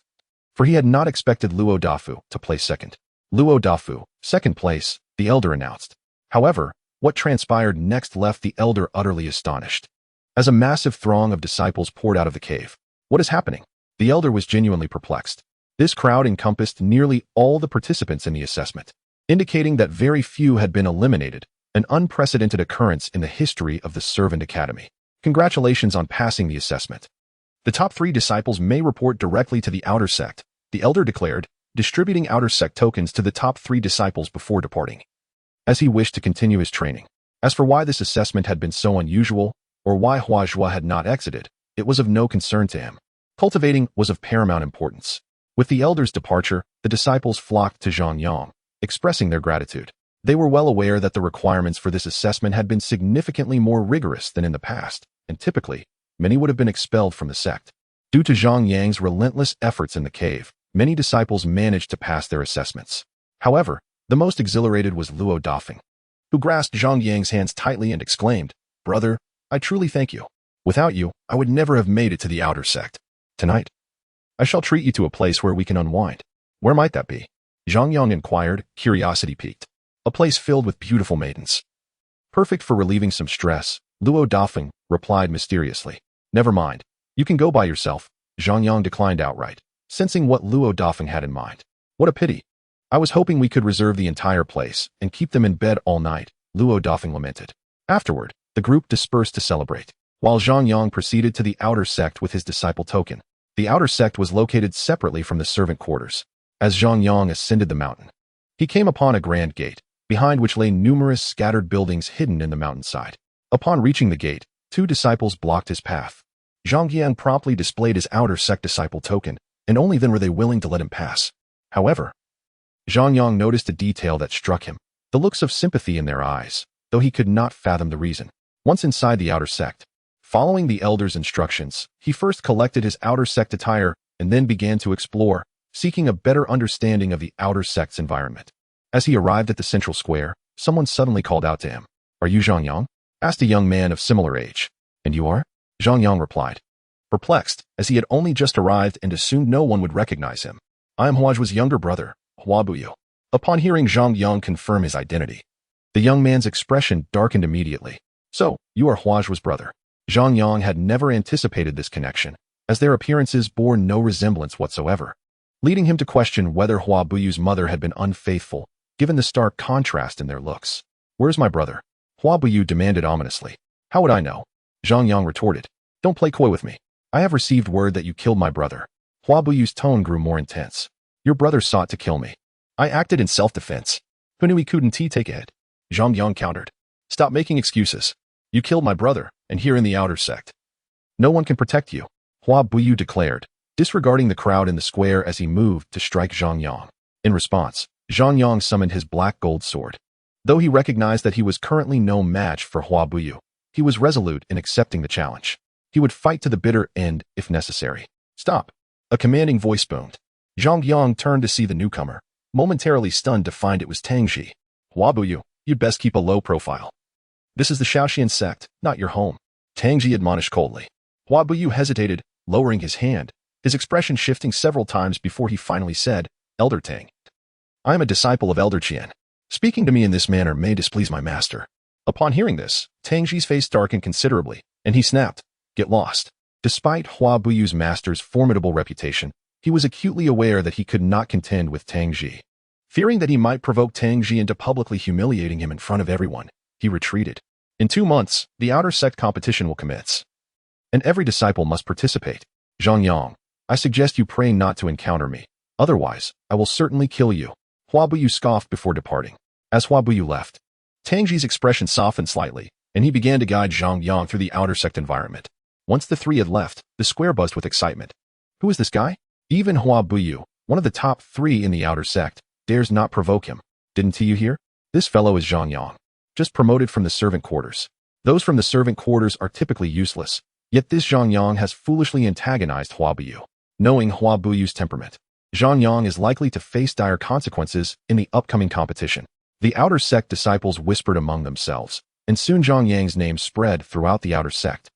For he had not expected Duoduo to place second. Duoduo, second place, the elder announced. However, what transpired next left the elder utterly astonished. As a massive throng of disciples poured out of the cave. What is happening? The elder was genuinely perplexed. This crowd encompassed nearly all the participants in the assessment, indicating that very few had been eliminated, an unprecedented occurrence in the history of the Servant Academy. Congratulations on passing the assessment. The top 3 disciples may report directly to the outer sect, the elder declared, distributing outer sect tokens to the top 3 disciples before departing, as he wished to continue his training. As for why this assessment had been so unusual, or why Huazhua had not exited, it was of no concern to him. Cultivating was of paramount importance. With the elder's departure, the disciples flocked to Zhang Yang, expressing their gratitude. They were well aware that the requirements for this assessment had been significantly more rigorous than in the past, and typically, many would have been expelled from the sect. Due to Zhang Yang's relentless efforts in the cave, many disciples managed to pass their assessments. However, the most exhilarated was Duoduo, who grasped Zhang Yang's hands tightly and exclaimed, "Brother, I truly thank you. Without you, I would never have made it to the outer sect. Tonight, I shall treat you to a place where we can unwind." "Where might that be?" Zhang Yang inquired, curiosity piqued. "A place filled with beautiful maidens. Perfect for relieving some stress," Duoduo replied mysteriously. "Never mind. You can go by yourself," Zhang Yang declined outright, sensing what Duoduo had in mind. "What a pity. I was hoping we could reserve the entire place and keep them in bed all night," Duoduo lamented. Afterward, the group dispersed to celebrate, while Zhang Yang proceeded to the outer sect with his disciple token. The outer sect was located separately from the servant quarters. As Zhang Yang ascended the mountain, he came upon a grand gate, behind which lay numerous scattered buildings hidden in the mountainside. Upon reaching the gate, 2 disciples blocked his path. Zhang Yang promptly displayed his outer sect disciple token, and only then were they willing to let him pass. However, Zhang Yang noticed a detail that struck him, the looks of sympathy in their eyes, though he could not fathom the reason. Once inside the outer sect, following the elder's instructions, he first collected his outer sect attire and then began to explore, seeking a better understanding of the outer sect's environment. As he arrived at the central square, someone suddenly called out to him. "Are you Zhang Yang?" asked a young man of similar age. "And you are?" Zhang Yang replied, perplexed, as he had only just arrived and assumed no one would recognize him. "I am Huazhua's younger brother, Huabuyu." Upon hearing Zhang Yang confirm his identity, the young man's expression darkened immediately. "So, you are Huazhua's brother." Zhang Yang had never anticipated this connection, as their appearances bore no resemblance whatsoever, leading him to question whether Huabuyu's mother had been unfaithful, given the stark contrast in their looks. "Where's my brother?" Huabuyu demanded ominously. "How would I know?" Zhang Yang retorted. "Don't play coy with me. I have received word that you killed my brother." Huabuyu's tone grew more intense. "Your brother sought to kill me. I acted in self-defense. Hunui couldn't take it." Zhang Yang countered. "Stop making excuses. You killed my brother, and here in the outer sect, no one can protect you." Hua Buyu declared, disregarding the crowd in the square as he moved to strike Zhang Yang. In response, Zhang Yang summoned his black gold sword. Though he recognized that he was currently no match for Hua Buyu, he was resolute in accepting the challenge. He would fight to the bitter end if necessary. Stop! A commanding voice boomed. Zhang Yang turned to see the newcomer, momentarily stunned to find it was Tang Ji. Hua Buyu, you'd best keep a low profile. This is the Shaoxian Sect, not your home. Tang Ji admonished coldly. Hua Buyu hesitated, lowering his hand, his expression shifting several times before he finally said, Elder Tang. I am a disciple of Elder Chen. Speaking to me in this manner may displease my master. Upon hearing this, Tang Ji's face darkened considerably, and he snapped, Get lost. Despite Hua Buyu's master's formidable reputation, he was acutely aware that he could not contend with Tang Ji. Fearing that he might provoke Tang Ji into publicly humiliating him in front of everyone, he retreated. In 2 months, the outer sect competition will commence, and every disciple must participate. Zhang Yang, I suggest you pray not to encounter me. Otherwise, I will certainly kill you. Hua Buyu scoffed before departing. As Hua Buyu left, Tang Ji's expression softened slightly, and he began to guide Zhang Yang through the outer sect environment. Once the three had left, the square buzzed with excitement. Who is this guy? Even Hua Buyu, one of the top 3 in the outer sect, dares not provoke him. Didn't you hear? This fellow is Zhang Yang, just promoted from the servant quarters. Those from the servant quarters are typically useless, yet this Zhang Yang has foolishly antagonized Hua Buyu. Knowing Hua Buyu's temperament, Zhang Yang is likely to face dire consequences in the upcoming competition. The outer sect disciples whispered among themselves, and soon Zhang Yang's name spread throughout the outer sect,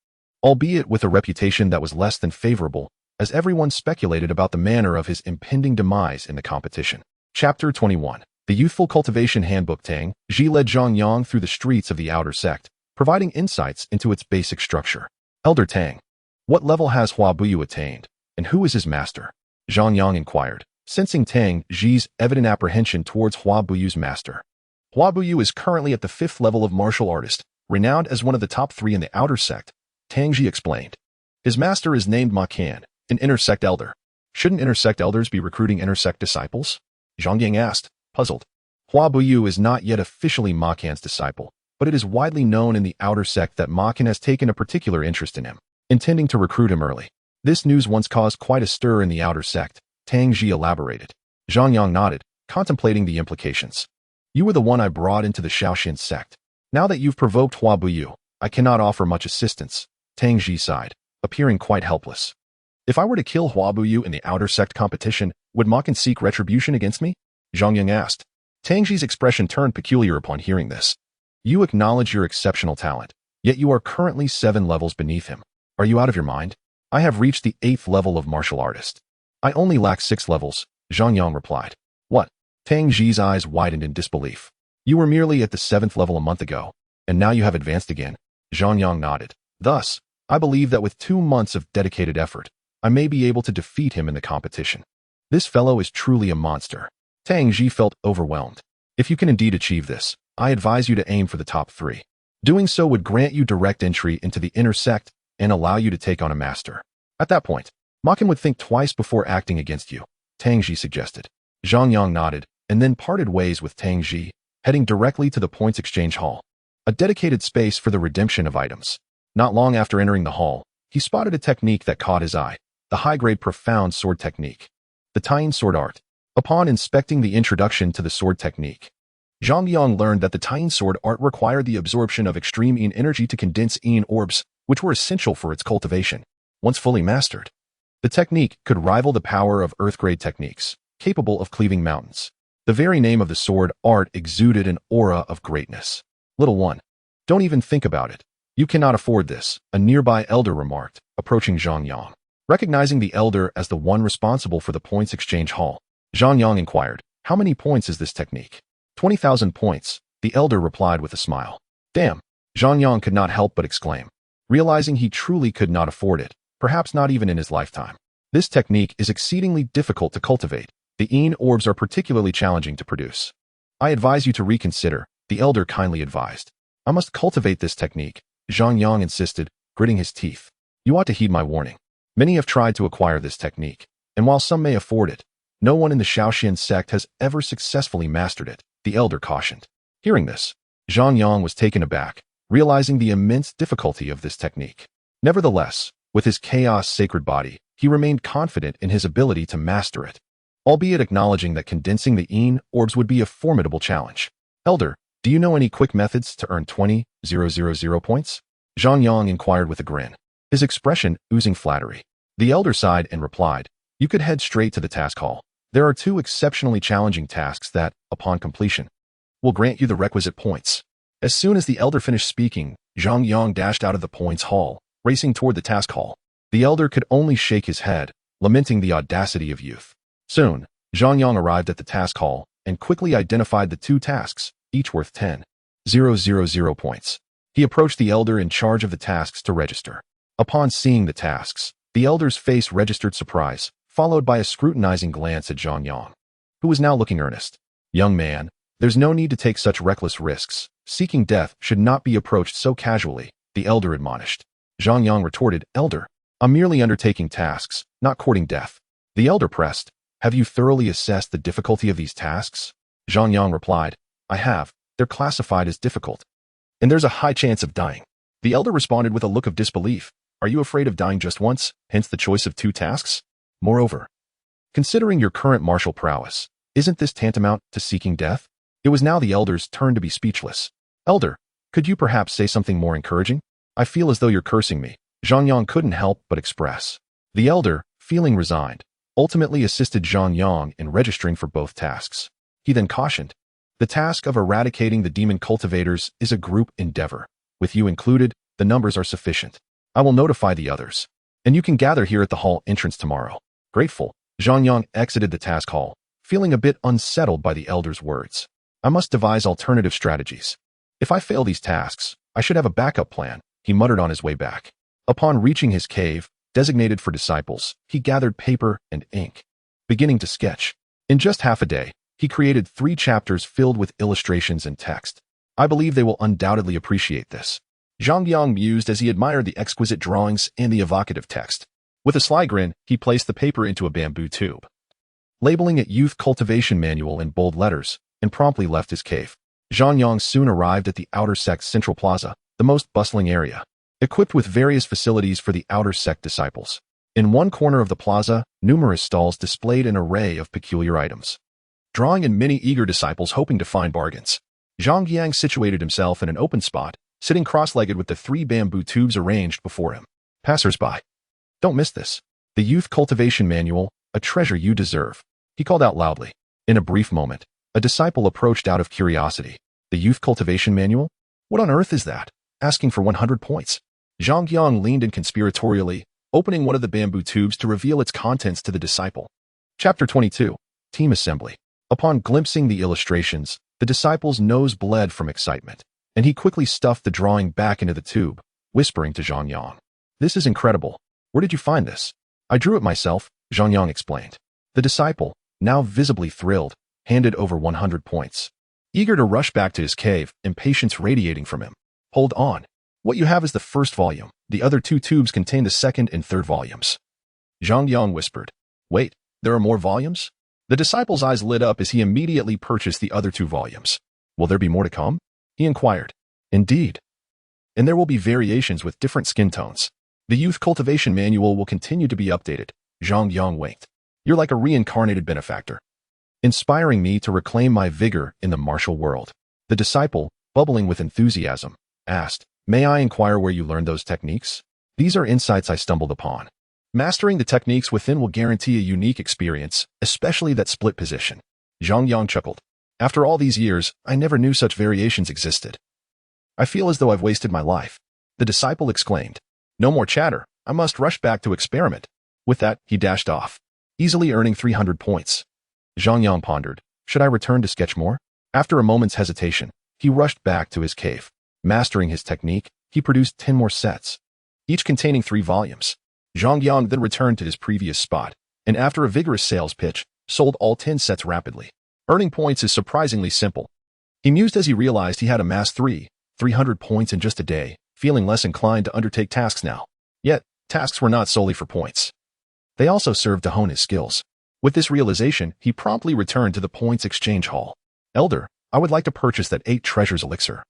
albeit with a reputation that was less than favorable, as everyone speculated about the manner of his impending demise in the competition. Chapter 21. The Youthful Cultivation Handbook. Tang Ji led Zhang Yang through the streets of the outer sect, providing insights into its basic structure. Elder Tang, what level has Hua Buyu attained, and who is his master? Zhang Yang inquired, sensing Tang Ji's evident apprehension towards Hua Buyu's master. Hua Buyu is currently at the 5th level of martial artist, renowned as one of the top 3 in the outer sect, Tang Ji explained. His master is named Ma Kan, an intersect elder. Shouldn't intersect elders be recruiting intersect disciples? Zhang Yang asked, puzzled. Hua Buyu is not yet officially Ma Kan's disciple, but it is widely known in the outer sect that Ma Kan has taken a particular interest in him, intending to recruit him early. This news once caused quite a stir in the outer sect, Tang Ji elaborated. Zhang Yang nodded, contemplating the implications. You were the one I brought into the Shaoxian sect. Now that you've provoked Hua Buyu, I cannot offer much assistance, Tang Ji sighed, appearing quite helpless. If I were to kill Hua Buyu in the outer sect competition, would Ma Kan seek retribution against me? Zhang Yang asked. Tang Ji's expression turned peculiar upon hearing this. You acknowledge your exceptional talent, yet you are currently 7 levels beneath him. Are you out of your mind? I have reached the 8th level of martial artist. I only lack 6 levels, Zhang Yang replied. What? Tang Ji's eyes widened in disbelief. You were merely at the 7th level a month ago, and now you have advanced again. Zhang Yang nodded. Thus, I believe that with 2 months of dedicated effort, I may be able to defeat him in the competition. This fellow is truly a monster. Tang Ji felt overwhelmed. If you can indeed achieve this, I advise you to aim for the top 3. Doing so would grant you direct entry into the inner sect and allow you to take on a master. At that point, Ma Kan would think twice before acting against you, Tang Ji suggested. Zhang Yang nodded and then parted ways with Tang Ji, heading directly to the points exchange hall, a dedicated space for the redemption of items. Not long after entering the hall, he spotted a technique that caught his eye, the high-grade profound sword technique, the Taiyin sword art. Upon inspecting the introduction to the sword technique, Zhang Yang learned that the Taiyin sword art required the absorption of extreme Yin energy to condense Yin orbs, which were essential for its cultivation. Once fully mastered, the technique could rival the power of earth-grade techniques, capable of cleaving mountains. The very name of the sword art exuded an aura of greatness. Little one, don't even think about it. You cannot afford this, a nearby elder remarked, approaching Zhang Yang. Recognizing the elder as the one responsible for the points exchange hall, Zhang Yang inquired, how many points is this technique? 20,000 points, the elder replied with a smile. Damn, Zhang Yang could not help but exclaim, realizing he truly could not afford it, perhaps not even in his lifetime. This technique is exceedingly difficult to cultivate. The Yin orbs are particularly challenging to produce. I advise you to reconsider, the elder kindly advised. I must cultivate this technique, Zhang Yang insisted, gritting his teeth. You ought to heed my warning. Many have tried to acquire this technique, and while some may afford it, no one in the Shaoxian sect has ever successfully mastered it, the elder cautioned. Hearing this, Zhang Yang was taken aback, realizing the immense difficulty of this technique. Nevertheless, With his chaos sacred body, he remained confident in his ability to master it, albeit acknowledging that condensing the yin orbs would be a formidable challenge. Elder, do you know any quick methods to earn 20,000 points? Zhang Yang inquired with a grin, his expression oozing flattery. The elder sighed and replied, you could head straight to the task hall. There are 2 exceptionally challenging tasks that, upon completion, will grant you the requisite points. As soon as the elder finished speaking, Zhang Yang dashed out of the points hall, racing toward the task hall. The elder could only shake his head, lamenting the audacity of youth. Soon, Zhang Yang arrived at the task hall and quickly identified the 2 tasks, each worth 10,000 points. He approached the elder in charge of the tasks to register. Upon seeing the tasks, the elder's face registered surprise, followed by a scrutinizing glance at Zhang Yang, who was now looking earnest. Young man, there's no need to take such reckless risks. Seeking death should not be approached so casually, the elder admonished. Zhang Yang retorted, Elder, I'm merely undertaking tasks, not courting death. The elder pressed, have you thoroughly assessed the difficulty of these tasks? Zhang Yang replied, I have. They're classified as difficult. And there's a high chance of dying. The elder responded with a look of disbelief. Are you afraid of dying just once, hence the choice of 2 tasks? Moreover, considering your current martial prowess, isn't this tantamount to seeking death? It was now the elder's turn to be speechless. Elder, could you perhaps say something more encouraging? I feel as though you're cursing me. Zhang Yang couldn't help but express. The elder, feeling resigned, ultimately assisted Zhang Yang in registering for both tasks. He then cautioned, the task of eradicating the demon cultivators is a group endeavor. With you included, the numbers are sufficient. I will notify the others, and you can gather here at the hall entrance tomorrow. Grateful, Zhang Yang exited the task hall, feeling a bit unsettled by the elder's words. I must devise alternative strategies. If I fail these tasks, I should have a backup plan, he muttered on his way back. Upon reaching his cave, designated for disciples, he gathered paper and ink, beginning to sketch. In just half a day, he created 3 chapters filled with illustrations and text. I believe they will undoubtedly appreciate this. Zhang Yang mused as he admired the exquisite drawings and the evocative text. With a sly grin, he placed the paper into a bamboo tube, labeling it Youth Cultivation Manual in bold letters, and promptly left his cave. Zhang Yang soon arrived at the Outer Sect's central plaza, the most bustling area, equipped with various facilities for the Outer Sect disciples. In one corner of the plaza, numerous stalls displayed an array of peculiar items, drawing in many eager disciples hoping to find bargains. Zhang Yang situated himself in an open spot, sitting cross-legged with the 3 bamboo tubes arranged before him. Passers-by, don't miss this. The Youth Cultivation Manual, a treasure you deserve, he called out loudly. In a brief moment, a disciple approached out of curiosity. The Youth Cultivation Manual? What on earth is that? Asking for 100 points. Zhang Yang leaned in conspiratorially, opening one of the bamboo tubes to reveal its contents to the disciple. Chapter 22. Team Assembly. Upon glimpsing the illustrations, the disciple's nose bled from excitement, and he quickly stuffed the drawing back into the tube, whispering to Zhang Yang. This is incredible. Where did you find this? I drew it myself, Zhang Yang explained. The disciple, now visibly thrilled, handed over 100 points. Eager to rush back to his cave, impatience radiating from him. Hold on. What you have is the first volume. The other 2 tubes contain the second and third volumes. Zhang Yang whispered. Wait, there are more volumes? The disciple's eyes lit up as he immediately purchased the other 2 volumes. Will there be more to come? He inquired. Indeed. And there will be variations with different skin tones. The Youth Cultivation Manual will continue to be updated. Zhang Yang winked. You're like a reincarnated benefactor, inspiring me to reclaim my vigor in the martial world. The disciple, bubbling with enthusiasm, asked, May I inquire where you learned those techniques? These are insights I stumbled upon. Mastering the techniques within will guarantee a unique experience, especially that split position. Zhang Yang chuckled. After all these years, I never knew such variations existed. I feel as though I've wasted my life. The disciple exclaimed. No more chatter. I must rush back to experiment. With that, he dashed off, easily earning 300 points. Zhang Yang pondered. Should I return to sketch more? After a moment's hesitation, he rushed back to his cave. Mastering his technique, he produced 10 more sets, each containing 3 volumes. Zhang Yang then returned to his previous spot, and after a vigorous sales pitch, sold all 10 sets rapidly. Earning points is surprisingly simple. He mused as he realized he had amassed 300 points in just a day, feeling less inclined to undertake tasks now. Yet, tasks were not solely for points. They also served to hone his skills. With this realization, he promptly returned to the points exchange hall. Elder, I would like to purchase that 8 treasures elixir,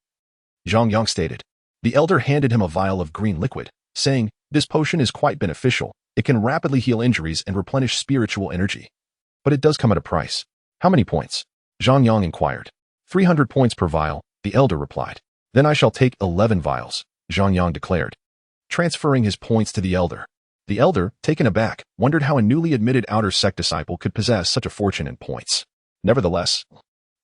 Zhang Yang stated. The elder handed him a vial of green liquid, saying, "This potion is quite beneficial. It can rapidly heal injuries and replenish spiritual energy. But it does come at a price." "How many points?" Zhang Yang inquired. 300 points per vial, the elder replied. "Then I shall take 11 vials," Zhang Yang declared, transferring his points to the elder. The elder, taken aback, wondered how a newly admitted outer sect disciple could possess such a fortune in points. Nevertheless,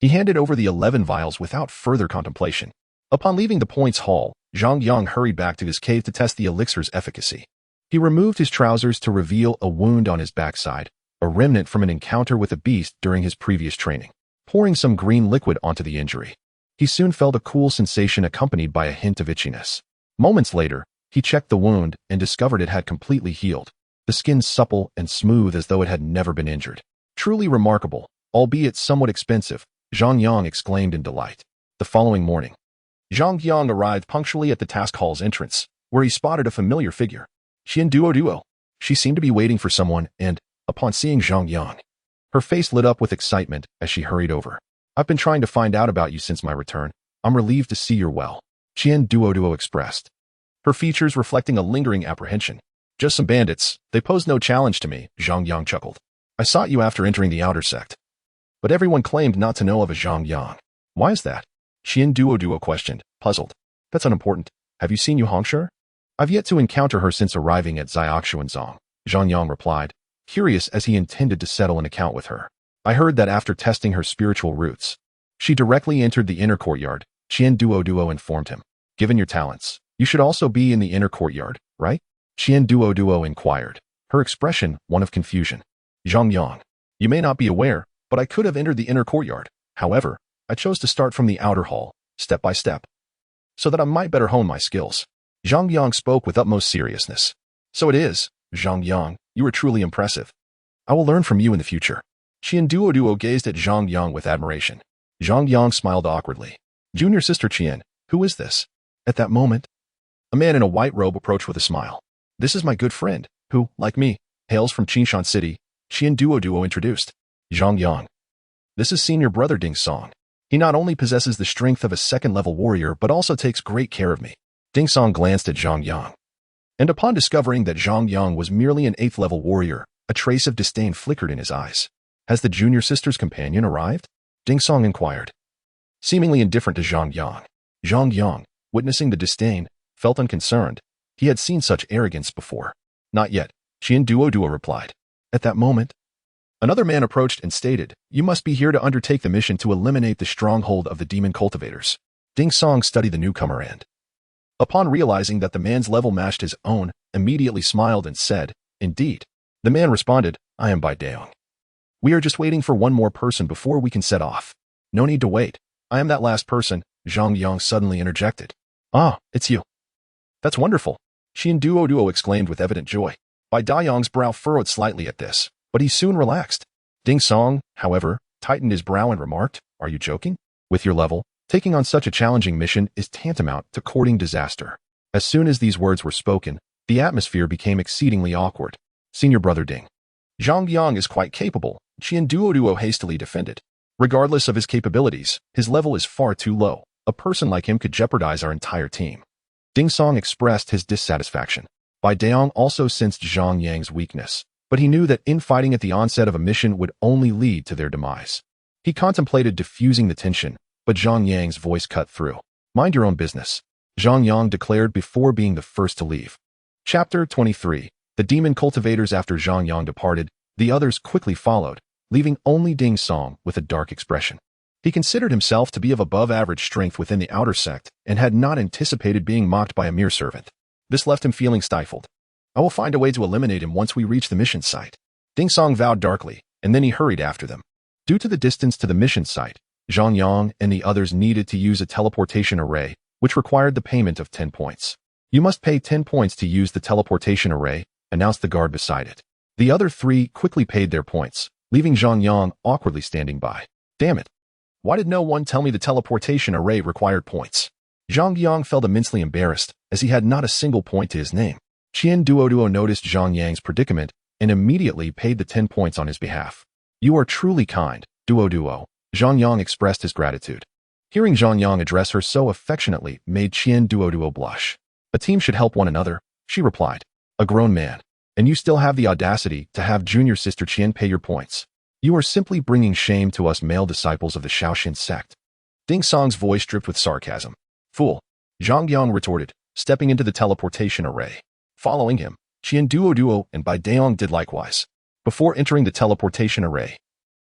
he handed over the 11 vials without further contemplation. Upon leaving the points hall, Zhang Yang hurried back to his cave to test the elixir's efficacy. He removed his trousers to reveal a wound on his backside, a remnant from an encounter with a beast during his previous training. Pouring some green liquid onto the injury, he soon felt a cool sensation accompanied by a hint of itchiness. Moments later, he checked the wound and discovered it had completely healed, the skin supple and smooth as though it had never been injured. "Truly remarkable, albeit somewhat expensive," Zhang Yang exclaimed in delight. The following morning, Zhang Yang arrived punctually at the task hall's entrance, where he spotted a familiar figure. Chen Duoduo. She seemed to be waiting for someone and, upon seeing Zhang Yang, her face lit up with excitement as she hurried over. "I've been trying to find out about you since my return. I'm relieved to see you're well," Chen Duoduo expressed, her features reflecting a lingering apprehension. "Just some bandits. They pose no challenge to me," Zhang Yang chuckled. "I sought you after entering the outer sect, but everyone claimed not to know of a Zhang Yang. Why is that?" Chen Duoduo questioned, puzzled. "That's unimportant. Have you seen Yu Hongshi?" "I've yet to encounter her since arriving at Xiaoxuanzong," Zhang Yang replied, curious as he intended to settle an account with her. "I heard that after testing her spiritual roots, she directly entered the inner courtyard," Chen Duoduo informed him. "Given your talents, you should also be in the inner courtyard, right?" Chen Duoduo inquired, her expression one of confusion. "Zhang Yang, you may not be aware, but I could have entered the inner courtyard. However, I chose to start from the outer hall, step by step, so that I might better hone my skills." Zhang Yang spoke with utmost seriousness. "So it is, Zhang Yang, you are truly impressive. I will learn from you in the future." Chen Duoduo gazed at Zhang Yang with admiration. Zhang Yang smiled awkwardly. "Junior sister Chen, who is this?" At that moment, a man in a white robe approached with a smile. "This is my good friend, who, like me, hails from Qinshan City," Chen Duoduo introduced. "Zhang Yang. This is senior brother Ding Song. He not only possesses the strength of a second-level warrior but also takes great care of me." Ding Song glanced at Zhang Yang, and upon discovering that Zhang Yang was merely an 8th-level warrior, a trace of disdain flickered in his eyes. "Has the junior sister's companion arrived?" Ding Song inquired, seemingly indifferent to Zhang Yang. Zhang Yang, witnessing the disdain, felt unconcerned. He had seen such arrogance before. "Not yet," Chen Duoduo replied. At that moment, another man approached and stated, "You must be here to undertake the mission to eliminate the stronghold of the demon cultivators." Ding Song studied the newcomer and, upon realizing that the man's level matched his own, immediately smiled and said, "Indeed." The man responded, "I am Bai Daong. We are just waiting for one more person before we can set off." "No need to wait. I am that last person," Zhang Yang suddenly interjected. "Ah, it's you. That's wonderful," Chen Duoduo exclaimed with evident joy. Bai Daong's brow furrowed slightly at this, but he soon relaxed. Ding Song, however, tightened his brow and remarked, "Are you joking? With your level, taking on such a challenging mission is tantamount to courting disaster." As soon as these words were spoken, the atmosphere became exceedingly awkward. "Senior brother Ding. Zhang Yang is quite capable," Chen Duoduo hastily defended. "Regardless of his capabilities, his level is far too low. A person like him could jeopardize our entire team." Ding Song expressed his dissatisfaction. Bai Daong also sensed Zhang Yang's weakness, but he knew that infighting at the onset of a mission would only lead to their demise. He contemplated diffusing the tension, but Zhang Yang's voice cut through. "Mind your own business," Zhang Yang declared before being the first to leave. Chapter 23. The demon cultivators. After Zhang Yang departed, the others quickly followed, leaving only Ding Song with a dark expression. He considered himself to be of above-average strength within the outer sect and had not anticipated being mocked by a mere servant. This left him feeling stifled. "I will find a way to eliminate him once we reach the mission site," Ding Song vowed darkly, and then he hurried after them. Due to the distance to the mission site, Zhang Yang and the others needed to use a teleportation array, which required the payment of 10 points. "You must pay 10 points to use the teleportation array," announced the guard beside it. The other three quickly paid their points, leaving Zhang Yang awkwardly standing by. "Damn it. Why did no one tell me the teleportation array required points?" Zhang Yang felt immensely embarrassed, as he had not a single point to his name. Chen Duoduo noticed Zhang Yang's predicament and immediately paid the 10 points on his behalf. "You are truly kind, Duoduo," Zhang Yang expressed his gratitude. Hearing Zhang Yang address her so affectionately made Chen Duoduo blush. A team should help one another, She replied. A grown man. And you still have the audacity to have junior sister Chen pay your points. You are simply bringing shame to us male disciples of the Shaoxin sect. Ding Song's voice dripped with sarcasm. Fool. Zhang Yang retorted, stepping into the teleportation array. Following him, Qian Duoduo and Bai Daong did likewise. Before entering the teleportation array,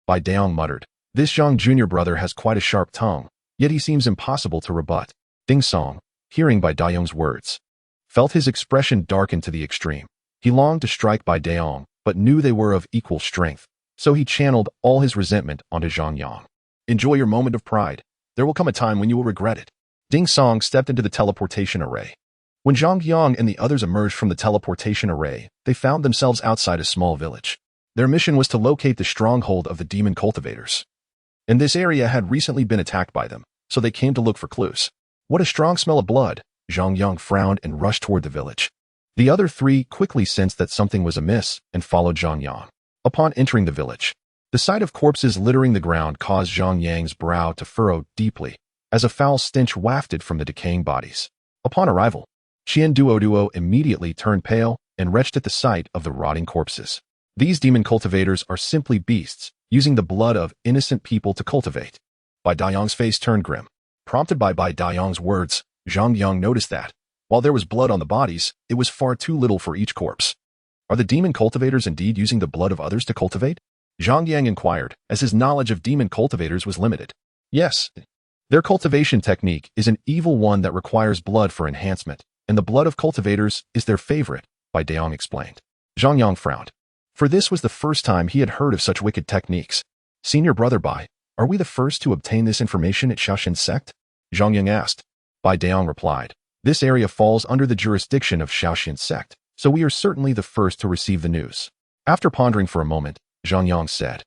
Bai Daong muttered, this Zhang junior brother has quite a sharp tongue, yet he seems impossible to rebut. Ding Song, hearing Bai Daong's words, felt his expression darken to the extreme. He longed to strike Bai Daong, but knew they were of equal strength, so he channeled all his resentment onto Zhang Yang. Enjoy your moment of pride. There will come a time when you will regret it. Ding Song stepped into the teleportation array. When Zhang Yang and the others emerged from the teleportation array, they found themselves outside a small village. Their mission was to locate the stronghold of the demon cultivators. And this area had recently been attacked by them, so they came to look for clues. What a strong smell of blood! Zhang Yang frowned and rushed toward the village. The other three quickly sensed that something was amiss and followed Zhang Yang. Upon entering the village, the sight of corpses littering the ground caused Zhang Yang's brow to furrow deeply, as a foul stench wafted from the decaying bodies. Upon arrival, Qian Duoduo immediately turned pale and retched at the sight of the rotting corpses. These demon cultivators are simply beasts, using the blood of innocent people to cultivate. Bai Daong's face turned grim. Prompted by Bai Daong's words, Zhang Yang noticed that, while there was blood on the bodies, it was far too little for each corpse. Are the demon cultivators indeed using the blood of others to cultivate? Zhang Yang inquired, as his knowledge of demon cultivators was limited. Yes. Their cultivation technique is an evil one that requires blood for enhancement, and the blood of cultivators is their favorite, Bai Daong explained. Zhang Yang frowned, for this was the first time he had heard of such wicked techniques. Senior brother Bai, are we the first to obtain this information at Shaoxin Sect? Zhang Yang asked. Bai Daong replied, this area falls under the jurisdiction of Shaoxin Sect, so we are certainly the first to receive the news. After pondering for a moment, Zhang Yang said,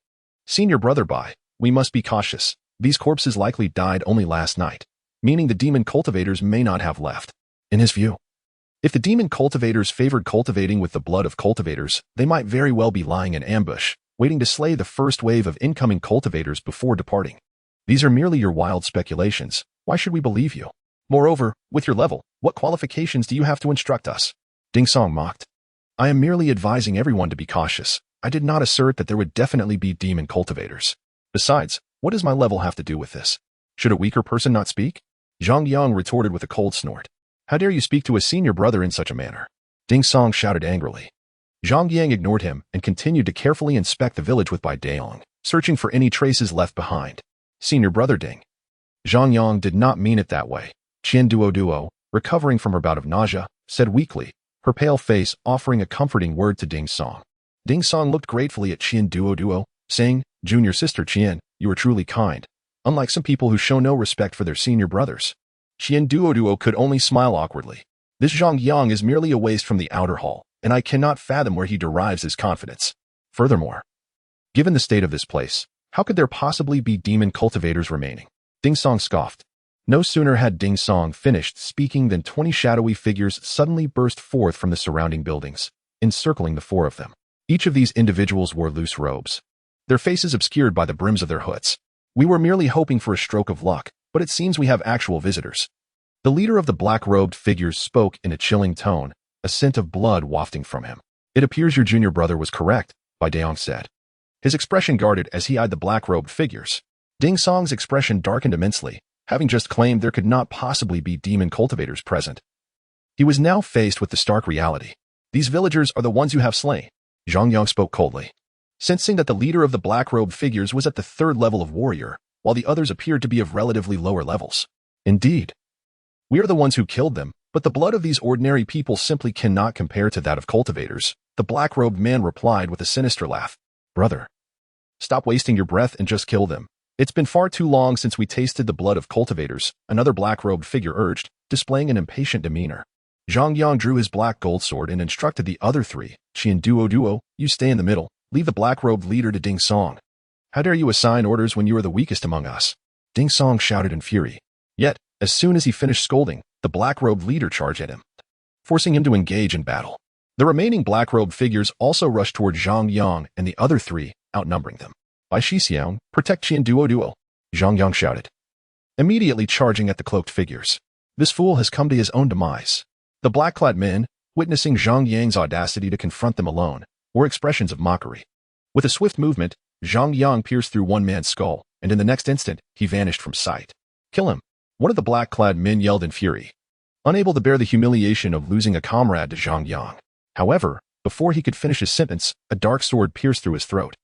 Senior brother Bai, we must be cautious. These corpses likely died only last night, meaning the demon cultivators may not have left. In his view, if the demon cultivators favored cultivating with the blood of cultivators, they might very well be lying in ambush, waiting to slay the first wave of incoming cultivators before departing. These are merely your wild speculations. Why should we believe you? Moreover, with your level, what qualifications do you have to instruct us? Ding Song mocked. I am merely advising everyone to be cautious. I did not assert that there would definitely be demon cultivators. Besides, what does my level have to do with this? Should a weaker person not speak? Zhang Yang retorted with a cold snort. How dare you speak to a senior brother in such a manner? Ding Song shouted angrily. Zhang Yang ignored him and continued to carefully inspect the village with Bai Daong, searching for any traces left behind. Senior brother Ding. Zhang Yang did not mean it that way. Qian Duoduo, recovering from her bout of nausea, said weakly, her pale face offering a comforting word to Ding Song. Ding Song looked gratefully at Qian Duoduo, saying, Junior sister Qian, you are truly kind, unlike some people who show no respect for their senior brothers. Qian Duoduo could only smile awkwardly. This Zhang Yang is merely a waste from the outer hall, and I cannot fathom where he derives his confidence. Furthermore, given the state of this place, how could there possibly be demon cultivators remaining? Ding Song scoffed. No sooner had Ding Song finished speaking than 20 shadowy figures suddenly burst forth from the surrounding buildings, encircling the four of them. Each of these individuals wore loose robes, their faces obscured by the brims of their hoods. We were merely hoping for a stroke of luck, but it seems we have actual visitors. The leader of the black-robed figures spoke in a chilling tone, a scent of blood wafting from him. It appears your junior brother was correct, Bai Daong said. His expression guarded as he eyed the black-robed figures. Ding Song's expression darkened immensely, having just claimed there could not possibly be demon cultivators present. He was now faced with the stark reality. These villagers are the ones you have slain. Zhang Yang spoke coldly, sensing that the leader of the black-robed figures was at the third level of warrior, while the others appeared to be of relatively lower levels. Indeed, we are the ones who killed them, but the blood of these ordinary people simply cannot compare to that of cultivators, the black-robed man replied with a sinister laugh. Brother, stop wasting your breath and just kill them. It's been far too long since we tasted the blood of cultivators, another black-robed figure urged, displaying an impatient demeanor. Zhang Yang drew his black gold sword and instructed the other three, Qian Duoduo, you stay in the middle, leave the black-robed leader to Ding Song. How dare you assign orders when you are the weakest among us? Ding Song shouted in fury. Yet, as soon as he finished scolding, the black-robed leader charged at him, forcing him to engage in battle. The remaining black-robed figures also rushed toward Zhang Yang and the other three, outnumbering them. Bai Shixiang, protect Qian Duoduo, Zhang Yang shouted, immediately charging at the cloaked figures. This fool has come to his own demise. The black-clad men, witnessing Zhang Yang's audacity to confront them alone, were expressions of mockery. With a swift movement, Zhang Yang pierced through one man's skull, and in the next instant, he vanished from sight. "Kill him!" One of the black-clad men yelled in fury, unable to bear the humiliation of losing a comrade to Zhang Yang. However, before he could finish his sentence, a dark sword pierced through his throat,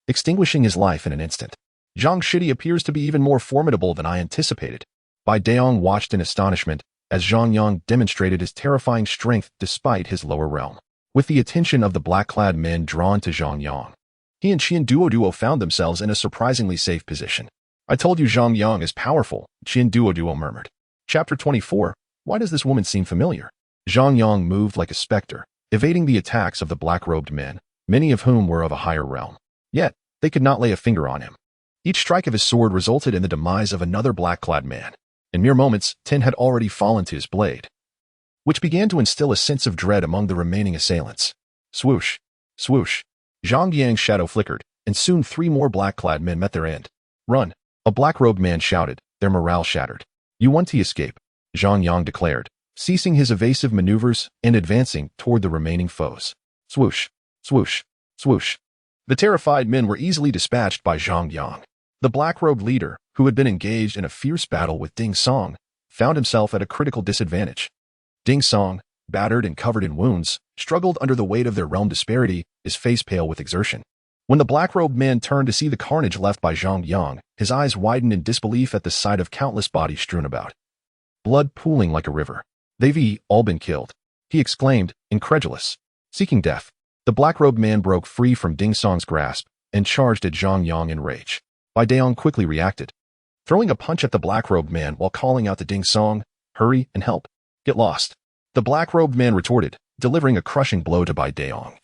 extinguishing his life in an instant. Zhang Shidi appears to be even more formidable than I anticipated. Bai Daong watched in astonishment as Zhang Yang demonstrated his terrifying strength despite his lower realm. With the attention of the black-clad men drawn to Zhang Yang, he and Chen Duoduo found themselves in a surprisingly safe position. "I told you Zhang Yang is powerful," Chen Duoduo murmured. Chapter 24. Why does this woman seem familiar? Zhang Yang moved like a specter, evading the attacks of the black-robed men, many of whom were of a higher realm. Yet, they could not lay a finger on him. Each strike of his sword resulted in the demise of another black-clad man. In mere moments, 10 had already fallen to his blade, which began to instill a sense of dread among the remaining assailants. Swoosh, swoosh. Zhang Yang's shadow flickered, and soon 3 more black-clad men met their end. "Run!" A black-robed man shouted, their morale shattered. "You want to escape," Zhang Yang declared, ceasing his evasive maneuvers and advancing toward the remaining foes. Swoosh, swoosh, swoosh. The terrified men were easily dispatched by Zhang Yang. The black-robed leader, who had been engaged in a fierce battle with Ding Song, found himself at a critical disadvantage. Ding Song, battered and covered in wounds, struggled under the weight of their realm disparity, his face pale with exertion. When the black-robed man turned to see the carnage left by Zhang Yang, his eyes widened in disbelief at the sight of countless bodies strewn about, blood pooling like a river. "They've all been killed," he exclaimed, incredulous. Seeking death, the black-robed man broke free from Ding Song's grasp and charged at Zhang Yang in rage. Bai Daong quickly reacted, throwing a punch at the black-robed man while calling out to Ding Song, "Hurry and help. Get lost." The black-robed man retorted, delivering a crushing blow to Bai Daong,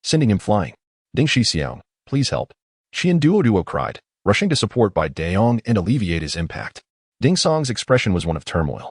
sending him flying. "Ding Shixiang, please help," Chen Duoduo cried, rushing to support Bai Daong and alleviate his impact. Ding Song's expression was one of turmoil.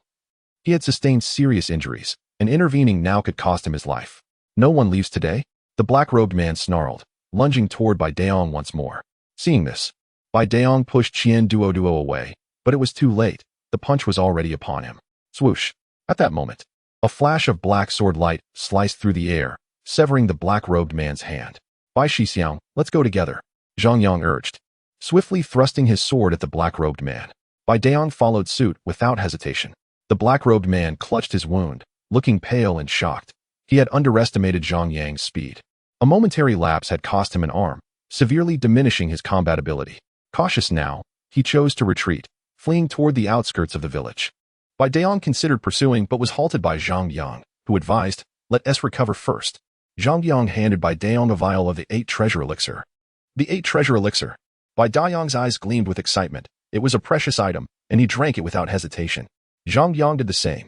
He had sustained serious injuries, and intervening now could cost him his life. "No one leaves today?" The black-robed man snarled, lunging toward Bai Daong once more. Seeing this, Bai Daong pushed Chen Duoduo away, but it was too late. The punch was already upon him. Swoosh. At that moment, a flash of black sword light sliced through the air, severing the black-robed man's hand. "Bai Shixiang, let's go together," Zhang Yang urged, swiftly thrusting his sword at the black-robed man. Bai Daong followed suit without hesitation. The black-robed man clutched his wound, looking pale and shocked. He had underestimated Zhang Yang's speed. A momentary lapse had cost him an arm, severely diminishing his combat ability. Cautious now, he chose to retreat, fleeing toward the outskirts of the village. Bai Daong considered pursuing but was halted by Zhang Yang, who advised, "Let us recover first." Zhang Yang handed Bai Daong a vial of the 8 treasure elixir. The 8 treasure elixir. Bai Daong's eyes gleamed with excitement. It was a precious item, and he drank it without hesitation. Zhang Yang did the same.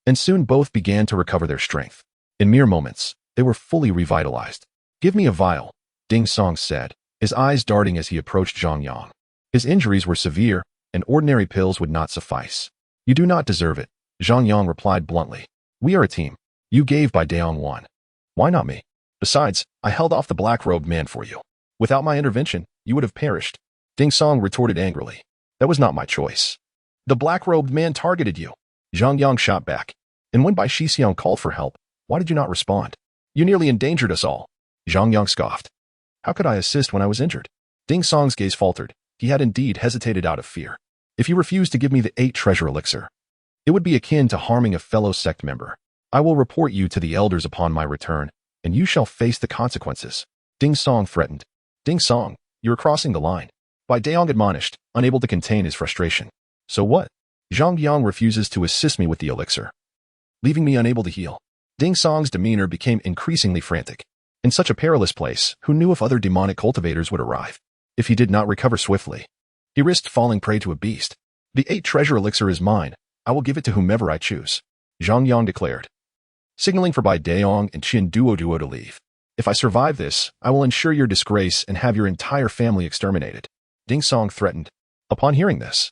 And soon both began to recover their strength. In mere moments, they were fully revitalized. "Give me a vial," Ding Song said, his eyes darting as he approached Zhang Yang. His injuries were severe, and ordinary pills would not suffice. "You do not deserve it," Zhang Yang replied bluntly. "We are a team. You gave Bai Daong one. Why not me? Besides, I held off the black-robed man for you. Without my intervention, you would have perished." Ding Song retorted angrily. "That was not my choice. The black-robed man targeted you." Zhang Yang shot back. "And when Bai Shixiang called for help, why did you not respond? You nearly endangered us all." Zhang Yang scoffed. "How could I assist when I was injured?" Ding Song's gaze faltered. He had indeed hesitated out of fear. "If you refuse to give me the 8 treasure elixir, it would be akin to harming a fellow sect member. I will report you to the elders upon my return, and you shall face the consequences." Ding Song threatened. "Ding Song, you are crossing the line." Bai Daong admonished, unable to contain his frustration. "So what? Zhang Yang refuses to assist me with the elixir, leaving me unable to heal." Ding Song's demeanor became increasingly frantic. In such a perilous place, who knew if other demonic cultivators would arrive? If he did not recover swiftly, he risked falling prey to a beast. "The 8 treasure elixir is mine. I will give it to whomever I choose," Zhang Yang declared, signaling for Bai Daong and Chen Duoduo to leave. "If I survive this, I will ensure your disgrace and have your entire family exterminated," Ding Song threatened. Upon hearing this,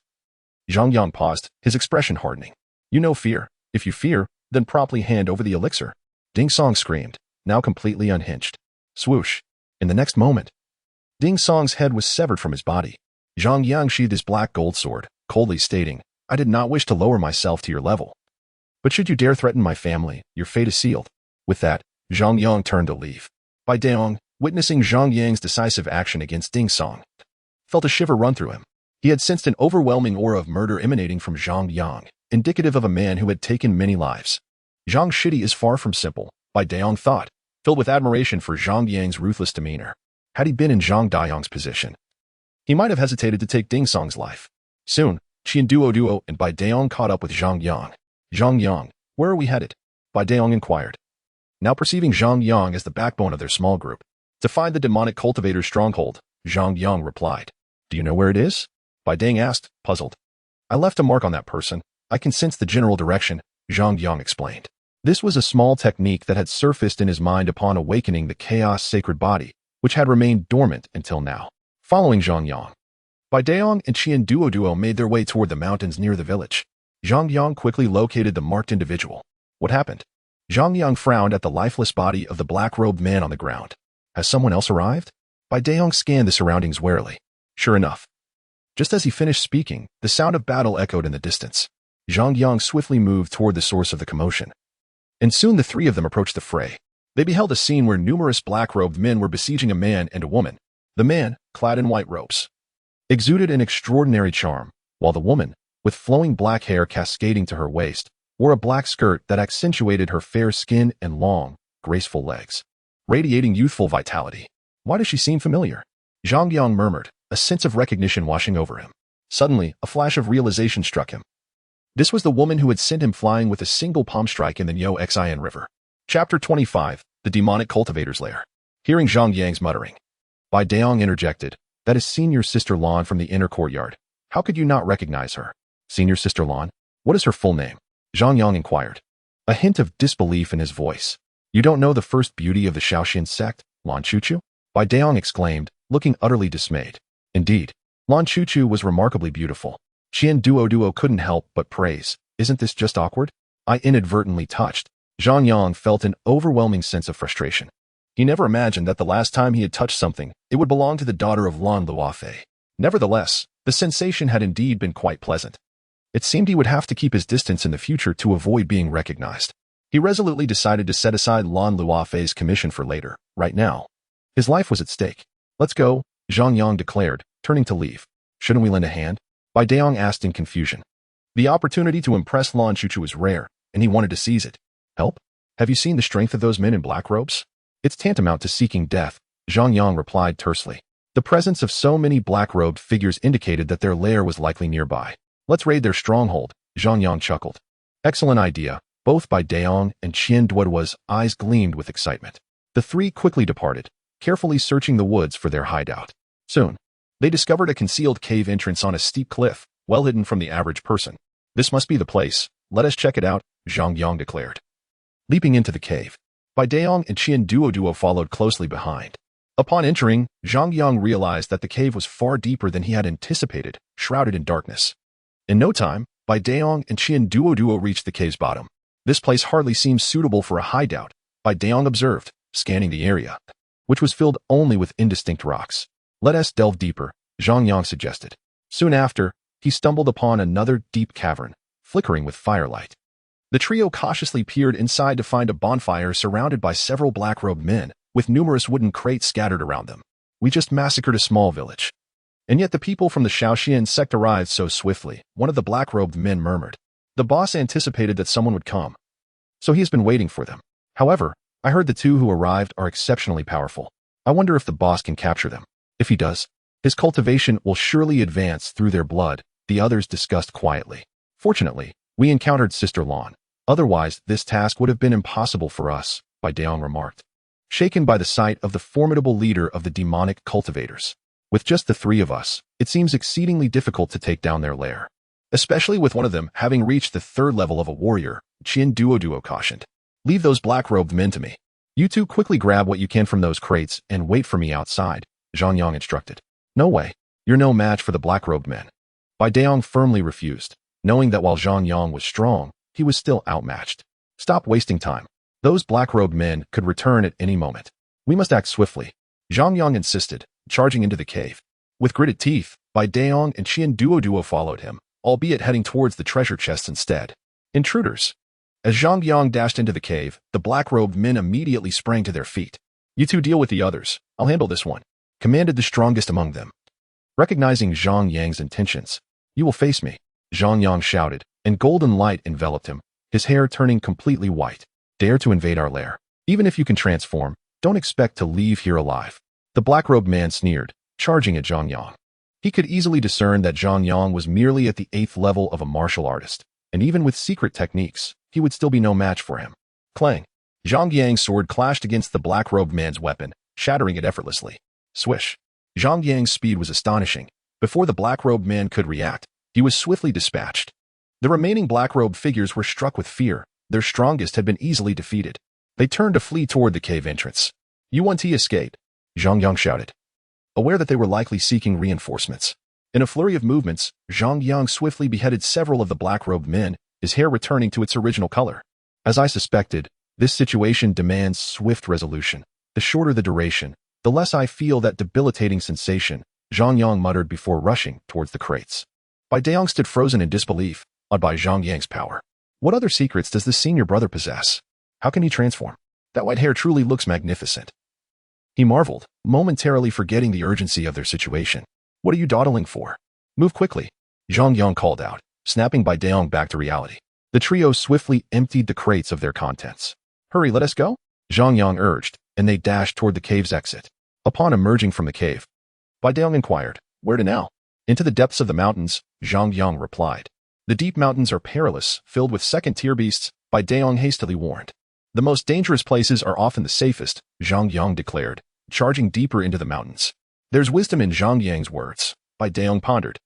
Zhang Yang paused, his expression hardening. "You know fear. If you fear, then promptly hand over the elixir," Ding Song screamed, now completely unhinged. Swoosh. In the next moment, Ding Song's head was severed from his body. Zhang Yang sheathed his black gold sword, coldly stating, "I did not wish to lower myself to your level. But should you dare threaten my family, your fate is sealed." With that, Zhang Yang turned to leave. Bai Daong, witnessing Zhang Yang's decisive action against Ding Song, felt a shiver run through him. He had sensed an overwhelming aura of murder emanating from Zhang Yang, indicative of a man who had taken many lives. Zhang Shidi is far from simple, Bai Daong thought, filled with admiration for Zhang Yang's ruthless demeanor. Had he been in Zhang Dayong's position, he might have hesitated to take Ding Song's life. Soon, Chen Duoduo and Bai Daong caught up with Zhang Yang. Zhang Yang, where are we headed? Bai Daong inquired. Now perceiving Zhang Yang as the backbone of their small group, to find the demonic cultivator's stronghold, Zhang Yang replied. Do you know where it is? Bai Daong asked, puzzled. I left a mark on that person. I can sense the general direction, Zhang Yang explained. This was a small technique that had surfaced in his mind upon awakening the chaos sacred body, which had remained dormant until now. Following Zhang Yang, Bai Daong and Chen Duoduo made their way toward the mountains near the village. Zhang Yang quickly located the marked individual. What happened? Zhang Yang frowned at the lifeless body of the black-robed man on the ground. Has someone else arrived? Bai Daong scanned the surroundings warily. Sure enough. Just as he finished speaking, the sound of battle echoed in the distance. Zhang Yang swiftly moved toward the source of the commotion. And soon the three of them approached the fray. They beheld a scene where numerous black-robed men were besieging a man and a woman. The man, clad in white robes, exuded an extraordinary charm, while the woman, with flowing black hair cascading to her waist, wore a black skirt that accentuated her fair skin and long, graceful legs, radiating youthful vitality. Why does she seem familiar? Zhang Yang murmured, a sense of recognition washing over him. Suddenly, a flash of realization struck him. This was the woman who had sent him flying with a single palm strike in the Nyo-Xian River. Chapter 25, The Demonic Cultivator's Lair. Hearing Zhang Yang's muttering, Bai Daong interjected, that is Senior Sister Lan from the inner courtyard. How could you not recognize her? Senior Sister Lan? What is her full name? Zhang Yang inquired, a hint of disbelief in his voice. You don't know the first beauty of the Shaoxin sect, Lan Chuchu? Bai Daong exclaimed, looking utterly dismayed. Indeed, Lan Chuchu was remarkably beautiful. Chen Duoduo couldn't help but praise. Isn't this just awkward? I inadvertently touched. Zhang Yang felt an overwhelming sense of frustration. He never imagined that the last time he had touched something, it would belong to the daughter of Lan Luofei. Nevertheless, the sensation had indeed been quite pleasant. It seemed he would have to keep his distance in the future to avoid being recognized. He resolutely decided to set aside Lan Luofei's commission for later. Right now, his life was at stake. Let's go, Zhang Yang declared, turning to leave. Shouldn't we lend a hand? Bai Daong asked in confusion. The opportunity to impress Lan Chuchu was rare, and he wanted to seize it. Help? Have you seen the strength of those men in black robes? It's tantamount to seeking death, Zhang Yang replied tersely. The presence of so many black-robed figures indicated that their lair was likely nearby. Let's raid their stronghold, Zhang Yang chuckled. Excellent idea. Both Bai Daong and Chen Duoduo's eyes gleamed with excitement. The three quickly departed, carefully searching the woods for their hideout. Soon, they discovered a concealed cave entrance on a steep cliff, well hidden from the average person. This must be the place. Let us check it out, Zhang Yang declared. Leaping into the cave, Bai Daong and Chen Duoduo followed closely behind. Upon entering, Zhang Yang realized that the cave was far deeper than he had anticipated, shrouded in darkness. In no time, Bai Daong and Chen Duoduo reached the cave's bottom. This place hardly seems suitable for a hideout, Bai Daong observed, scanning the area, which was filled only with indistinct rocks. Let us delve deeper, Zhang Yang suggested. Soon after, he stumbled upon another deep cavern, flickering with firelight. The trio cautiously peered inside to find a bonfire surrounded by several black-robed men, with numerous wooden crates scattered around them. We just massacred a small village. And yet the people from the Shaoxian sect arrived so swiftly, one of the black-robed men murmured. The boss anticipated that someone would come, so he has been waiting for them. However, I heard the two who arrived are exceptionally powerful. I wonder if the boss can capture them. If he does, his cultivation will surely advance through their blood, the others discussed quietly. Fortunately, we encountered Sister Lan. Otherwise, this task would have been impossible for us, Bai Daong remarked, shaken by the sight of the formidable leader of the demonic cultivators. With just the three of us, it seems exceedingly difficult to take down their lair. Especially with one of them having reached the third level of a warrior, Chen Duoduo cautioned. Leave those black-robed men to me. You two quickly grab what you can from those crates and wait for me outside, Zhang Yang instructed. No way. You're no match for the black-robed men. Bai Daong firmly refused, knowing that while Zhang Yang was strong, he was still outmatched. Stop wasting time. Those black-robed men could return at any moment. We must act swiftly, Zhang Yang insisted, charging into the cave. With gritted teeth, Bai Daong and Chen Duoduo followed him, albeit heading towards the treasure chests instead. Intruders. As Zhang Yang dashed into the cave, the black-robed men immediately sprang to their feet. "You two deal with the others. I'll handle this one," commanded the strongest among them. Recognizing Zhang Yang's intentions, "You will face me," Zhang Yang shouted, and golden light enveloped him, his hair turning completely white. "Dare to invade our lair. Even if you can transform, don't expect to leave here alive." The black-robed man sneered, charging at Zhang Yang. He could easily discern that Zhang Yang was merely at the 8th level of a martial artist, and even with secret techniques, he would still be no match for him. Clang! Zhang Yang's sword clashed against the black-robed man's weapon, shattering it effortlessly. Swish! Zhang Yang's speed was astonishing. Before the black-robed man could react, he was swiftly dispatched. The remaining black-robed figures were struck with fear. Their strongest had been easily defeated. They turned to flee toward the cave entrance. "Yuan escape," Zhang Yang shouted, aware that they were likely seeking reinforcements. In a flurry of movements, Zhang Yang swiftly beheaded several of the black-robed men, his hair returning to its original color. As I suspected, this situation demands swift resolution. The shorter the duration, the less I feel that debilitating sensation, Zhang Yang muttered before rushing towards the crates. Bai Daong stood frozen in disbelief, awed by Zhang Yang's power. What other secrets does this senior brother possess? How can he transform? That white hair truly looks magnificent. He marveled, momentarily forgetting the urgency of their situation. "What are you dawdling for? Move quickly," Zhang Yang called out, snapping Bai Daong back to reality. The trio swiftly emptied the crates of their contents. "Hurry, let us go," Zhang Yang urged, and they dashed toward the cave's exit. Upon emerging from the cave, Bai Daong inquired, "Where to now?" "Into the depths of the mountains," Zhang Yang replied. "The deep mountains are perilous, filled with second-tier beasts," Bai Daong hastily warned. "The most dangerous places are often the safest," Zhang Yang declared, charging deeper into the mountains. "There's wisdom in Zhang Yang's words," Bai Daong pondered.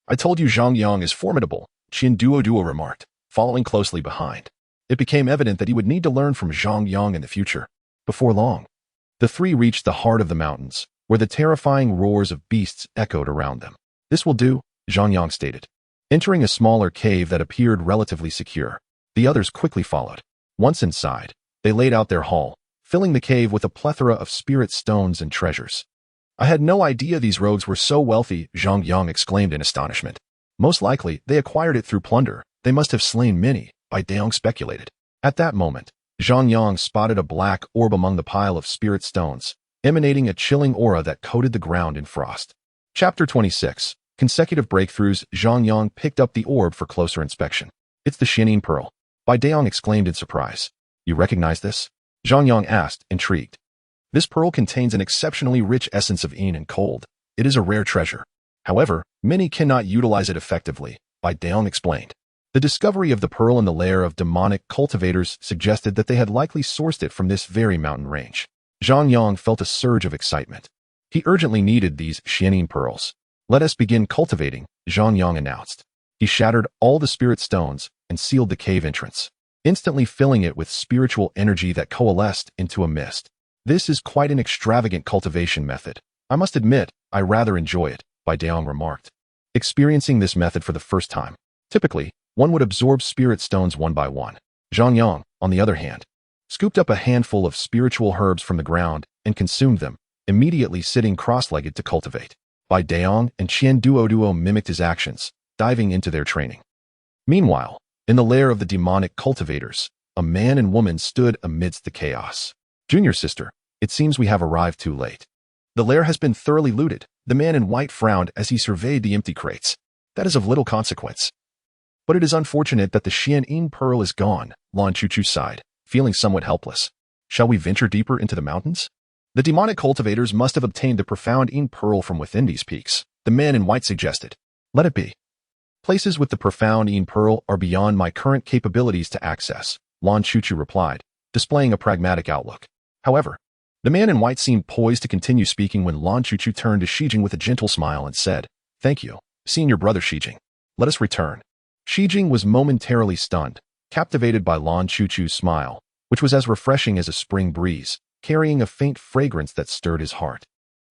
"I told you Zhang Yang is formidable," Chen Duoduo remarked, following closely behind. It became evident that he would need to learn from Zhang Yang in the future. Before long, the three reached the heart of the mountains, where the terrifying roars of beasts echoed around them. "This will do," Zhang Yang stated. Entering a smaller cave that appeared relatively secure, the others quickly followed. Once inside, they laid out their haul, filling the cave with a plethora of spirit stones and treasures. "I had no idea these rogues were so wealthy," Zhang Yang exclaimed in astonishment. "Most likely, they acquired it through plunder. They must have slain many," Bai Daong speculated. At that moment, Zhang Yang spotted a black orb among the pile of spirit stones, emanating a chilling aura that coated the ground in frost. Chapter 26. Consecutive breakthroughs. Zhang Yang picked up the orb for closer inspection. "It's the Xianin Pearl," Bai Daong exclaimed in surprise. "You recognize this?" Zhang Yang asked, intrigued. "This pearl contains an exceptionally rich essence of yin and cold. It is a rare treasure. However, many cannot utilize it effectively," Bai Daong explained. The discovery of the pearl in the lair of demonic cultivators suggested that they had likely sourced it from this very mountain range. Zhang Yang felt a surge of excitement. He urgently needed these Xianin pearls. "Let us begin cultivating," Zhang Yang announced. He shattered all the spirit stones and sealed the cave entrance, instantly filling it with spiritual energy that coalesced into a mist. "This is quite an extravagant cultivation method. I must admit, I rather enjoy it," Bai Daong remarked, experiencing this method for the first time. Typically, one would absorb spirit stones one by one. Zhang Yang, on the other hand, scooped up a handful of spiritual herbs from the ground and consumed them, immediately sitting cross-legged to cultivate. Bai Daong and Chen Duoduo mimicked his actions, diving into their training. Meanwhile, in the lair of the demonic cultivators, a man and woman stood amidst the chaos. "Junior sister, it seems we have arrived too late. The lair has been thoroughly looted." The man in white frowned as he surveyed the empty crates. "That is of little consequence. But it is unfortunate that the Xianin Pearl is gone," Lan Chuchu sighed, feeling somewhat helpless. "Shall we venture deeper into the mountains? The demonic cultivators must have obtained the profound Yin Pearl from within these peaks," the man in white suggested. "Let it be. Places with the profound Yin Pearl are beyond my current capabilities to access," Lan Chuchu replied, displaying a pragmatic outlook. However, the man in white seemed poised to continue speaking when Lan Chuchu turned to Shijing with a gentle smile and said, "Thank you, senior brother Shijing. Let us return." Shijing was momentarily stunned, captivated by Lan Chuchu's smile, which was as refreshing as a spring breeze, carrying a faint fragrance that stirred his heart.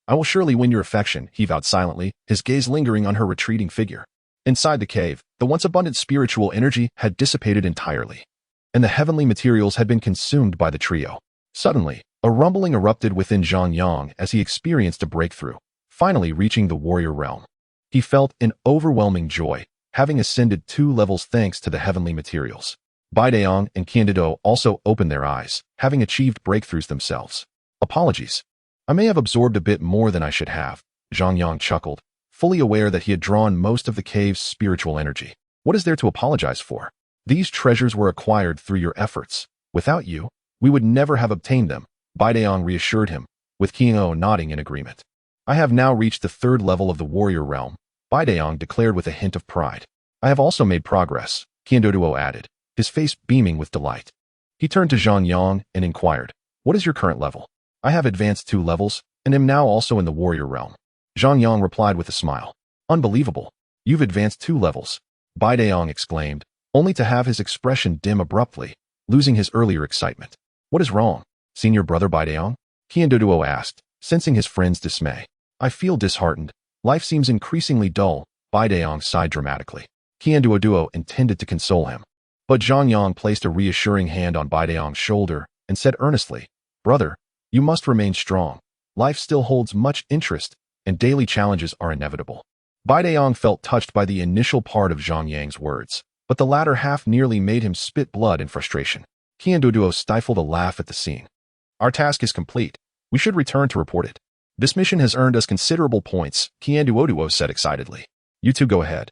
"I will surely win your affection," he vowed silently, his gaze lingering on her retreating figure. Inside the cave, the once abundant spiritual energy had dissipated entirely, and the heavenly materials had been consumed by the trio. Suddenly, a rumbling erupted within Zhang Yang as he experienced a breakthrough, finally reaching the warrior realm. He felt an overwhelming joy, having ascended 2 levels thanks to the heavenly materials. Baideong and Duoduo also opened their eyes, having achieved breakthroughs themselves. Apologies. I may have absorbed a bit more than I should have, Zhang Yang chuckled, fully aware that he had drawn most of the cave's spiritual energy. What is there to apologize for? These treasures were acquired through your efforts. Without you, we would never have obtained them, Baideong reassured him, with Duoduo nodding in agreement. I have now reached the 3rd level of the warrior realm, Baideong declared with a hint of pride. I have also made progress, Duoduo added, his face beaming with delight. He turned to Zhang Yang and inquired, what is your current level? I have advanced 2 levels, and am now also in the warrior realm. Zhang Yang replied with a smile. Unbelievable. You've advanced 2 levels, Baideong exclaimed, only to have his expression dim abruptly, losing his earlier excitement. What is wrong, senior brother Baideong? Duoduo asked, sensing his friend's dismay. I feel disheartened. Life seems increasingly dull, Baideong sighed dramatically. Duoduo intended to console him. But Zhang Yang placed a reassuring hand on Baideong's shoulder and said earnestly, Brother, you must remain strong. Life still holds much interest, and daily challenges are inevitable. Baideong felt touched by the initial part of Zhang Yang's words, but the latter half nearly made him spit blood in frustration. Duoduo stifled a laugh at the scene. Our task is complete. We should return to report it. This mission has earned us considerable points, Duoduo said excitedly. You two go ahead.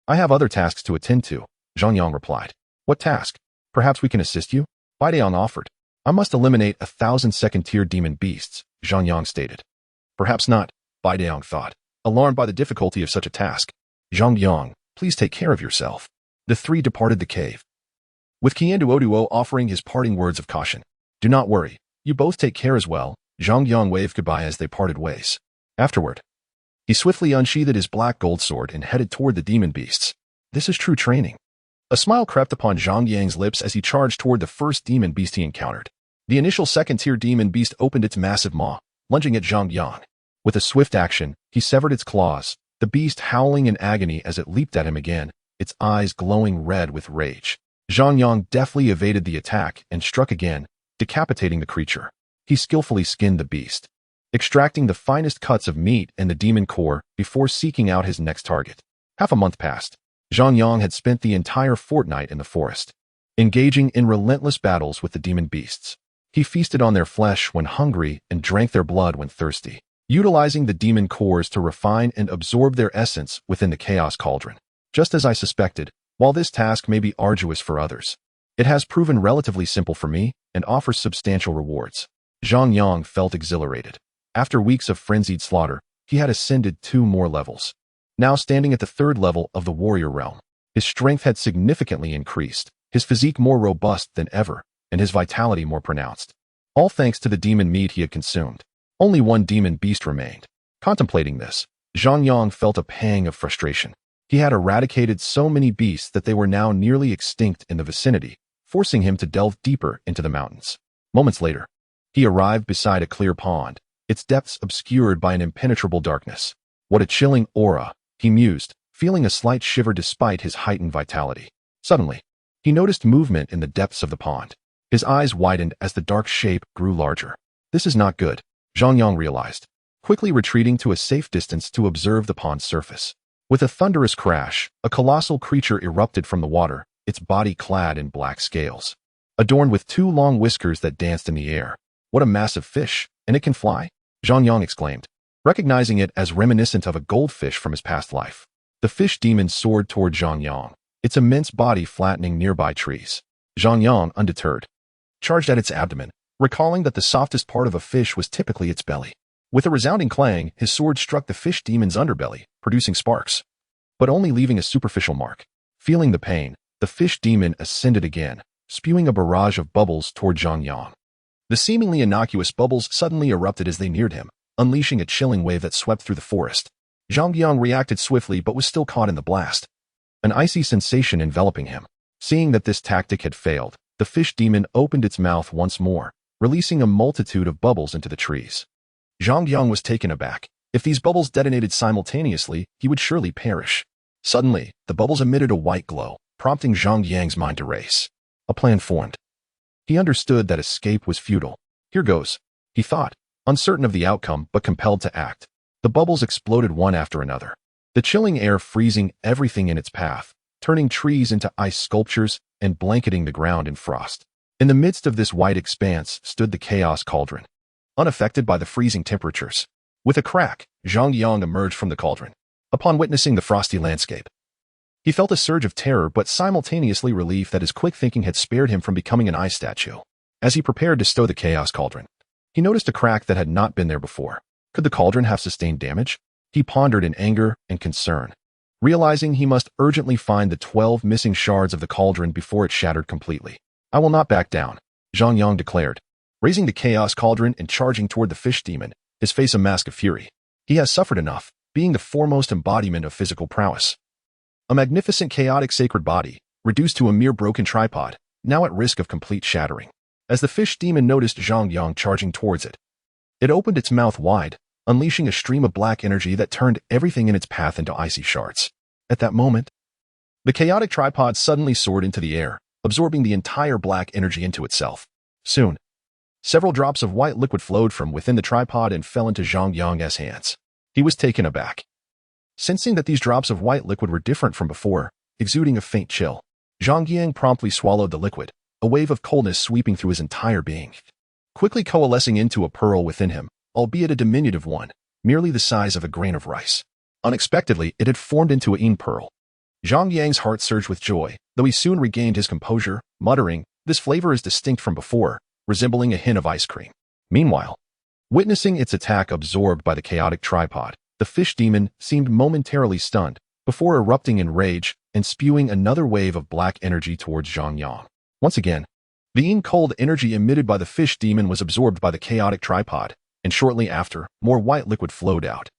I have other tasks to attend to, Zhang Yang replied. What task? Perhaps we can assist you? Baideong offered. I must eliminate 1,000 second-tier demon beasts, Zhang Yang stated. Perhaps not, Baideong thought, alarmed by the difficulty of such a task. Zhang Yang, please take care of yourself. The 3 departed the cave, with Duoduo offering his parting words of caution. Do not worry, you both take care as well, Zhang Yang waved goodbye as they parted ways. Afterward, he swiftly unsheathed his black gold sword and headed toward the demon beasts. This is true training. A smile crept upon Zhang Yang's lips as he charged toward the first demon beast he encountered. The initial 2nd-tier demon beast opened its massive maw, lunging at Zhang Yang. With a swift action, he severed its claws, the beast howling in agony as it leaped at him again, its eyes glowing red with rage. Zhang Yang deftly evaded the attack and struck again, decapitating the creature. He skillfully skinned the beast, extracting the finest cuts of meat and the demon core before seeking out his next target. Half a month passed. Zhang Yang had spent the entire fortnight in the forest, engaging in relentless battles with the demon beasts. He feasted on their flesh when hungry and drank their blood when thirsty, utilizing the demon cores to refine and absorb their essence within the chaos cauldron. Just as I suspected, while this task may be arduous for others, it has proven relatively simple for me and offers substantial rewards. Zhang Yang felt exhilarated. After weeks of frenzied slaughter, he had ascended 2 more levels. Now standing at the 3rd level of the warrior realm, his strength had significantly increased, his physique more robust than ever, and his vitality more pronounced. All thanks to the demon meat he had consumed. Only 1 demon beast remained. Contemplating this, Zhang Yang felt a pang of frustration. He had eradicated so many beasts that they were now nearly extinct in the vicinity, forcing him to delve deeper into the mountains. Moments later, he arrived beside a clear pond, its depths obscured by an impenetrable darkness. What a chilling aura, he mused, feeling a slight shiver despite his heightened vitality. Suddenly, he noticed movement in the depths of the pond. His eyes widened as the dark shape grew larger. This is not good, Zhang Yang realized, quickly retreating to a safe distance to observe the pond's surface. With a thunderous crash, a colossal creature erupted from the water, its body clad in black scales, adorned with 2 long whiskers that danced in the air. What a massive fish, and it can fly? Zhang Yang exclaimed, recognizing it as reminiscent of a goldfish from his past life. The fish demon soared toward Zhang Yang, its immense body flattening nearby trees. Zhang Yang, undeterred, charged at its abdomen, recalling that the softest part of a fish was typically its belly. With a resounding clang, his sword struck the fish demon's underbelly, producing sparks, but only leaving a superficial mark. Feeling the pain, the fish demon ascended again, spewing a barrage of bubbles toward Zhang Yang. The seemingly innocuous bubbles suddenly erupted as they neared him, unleashing a chilling wave that swept through the forest. Zhang Yang reacted swiftly but was still caught in the blast, an icy sensation enveloping him. Seeing that this tactic had failed, the fish demon opened its mouth once more, releasing a multitude of bubbles into the trees. Zhang Yang was taken aback. If these bubbles detonated simultaneously, he would surely perish. Suddenly, the bubbles emitted a white glow, prompting Zhang Yang's mind to race. A plan formed. He understood that escape was futile. Here goes, he thought, uncertain of the outcome but compelled to act. The bubbles exploded one after another, the chilling air freezing everything in its path, turning trees into ice sculptures and blanketing the ground in frost. In the midst of this white expanse stood the chaos cauldron, unaffected by the freezing temperatures. With a crack, Zhang Yang emerged from the cauldron. Upon witnessing the frosty landscape, he felt a surge of terror but simultaneously relief that his quick thinking had spared him from becoming an ice statue. As he prepared to stow the chaos cauldron, he noticed a crack that had not been there before. Could the cauldron have sustained damage? He pondered in anger and concern, realizing he must urgently find the 12 missing shards of the cauldron before it shattered completely. I will not back down, Zhang Yang declared, raising the chaos cauldron and charging toward the fish demon, his face a mask of fury. He has suffered enough, being the foremost embodiment of physical prowess. A magnificent chaotic sacred body, reduced to a mere broken tripod, now at risk of complete shattering. As the fish demon noticed Zhang Yang charging towards it, it opened its mouth wide, unleashing a stream of black energy that turned everything in its path into icy shards. At that moment, the chaotic tripod suddenly soared into the air, absorbing the entire black energy into itself. Soon, several drops of white liquid flowed from within the tripod and fell into Zhang Yang's hands. He was taken aback, sensing that these drops of white liquid were different from before, exuding a faint chill. Zhang Yang promptly swallowed the liquid, a wave of coldness sweeping through his entire being, quickly coalescing into a pearl within him, albeit a diminutive one, merely the size of a grain of rice. Unexpectedly, it had formed into a pearl. Zhang Yang's heart surged with joy, though he soon regained his composure, muttering, "This flavor is distinct from before, resembling a hint of ice cream." Meanwhile, witnessing its attack absorbed by the chaotic tripod, the fish demon seemed momentarily stunned, before erupting in rage and spewing another wave of black energy towards Zhang Yang. Once again, the cold energy emitted by the fish demon was absorbed by the chaotic tripod, and shortly after, more white liquid flowed out.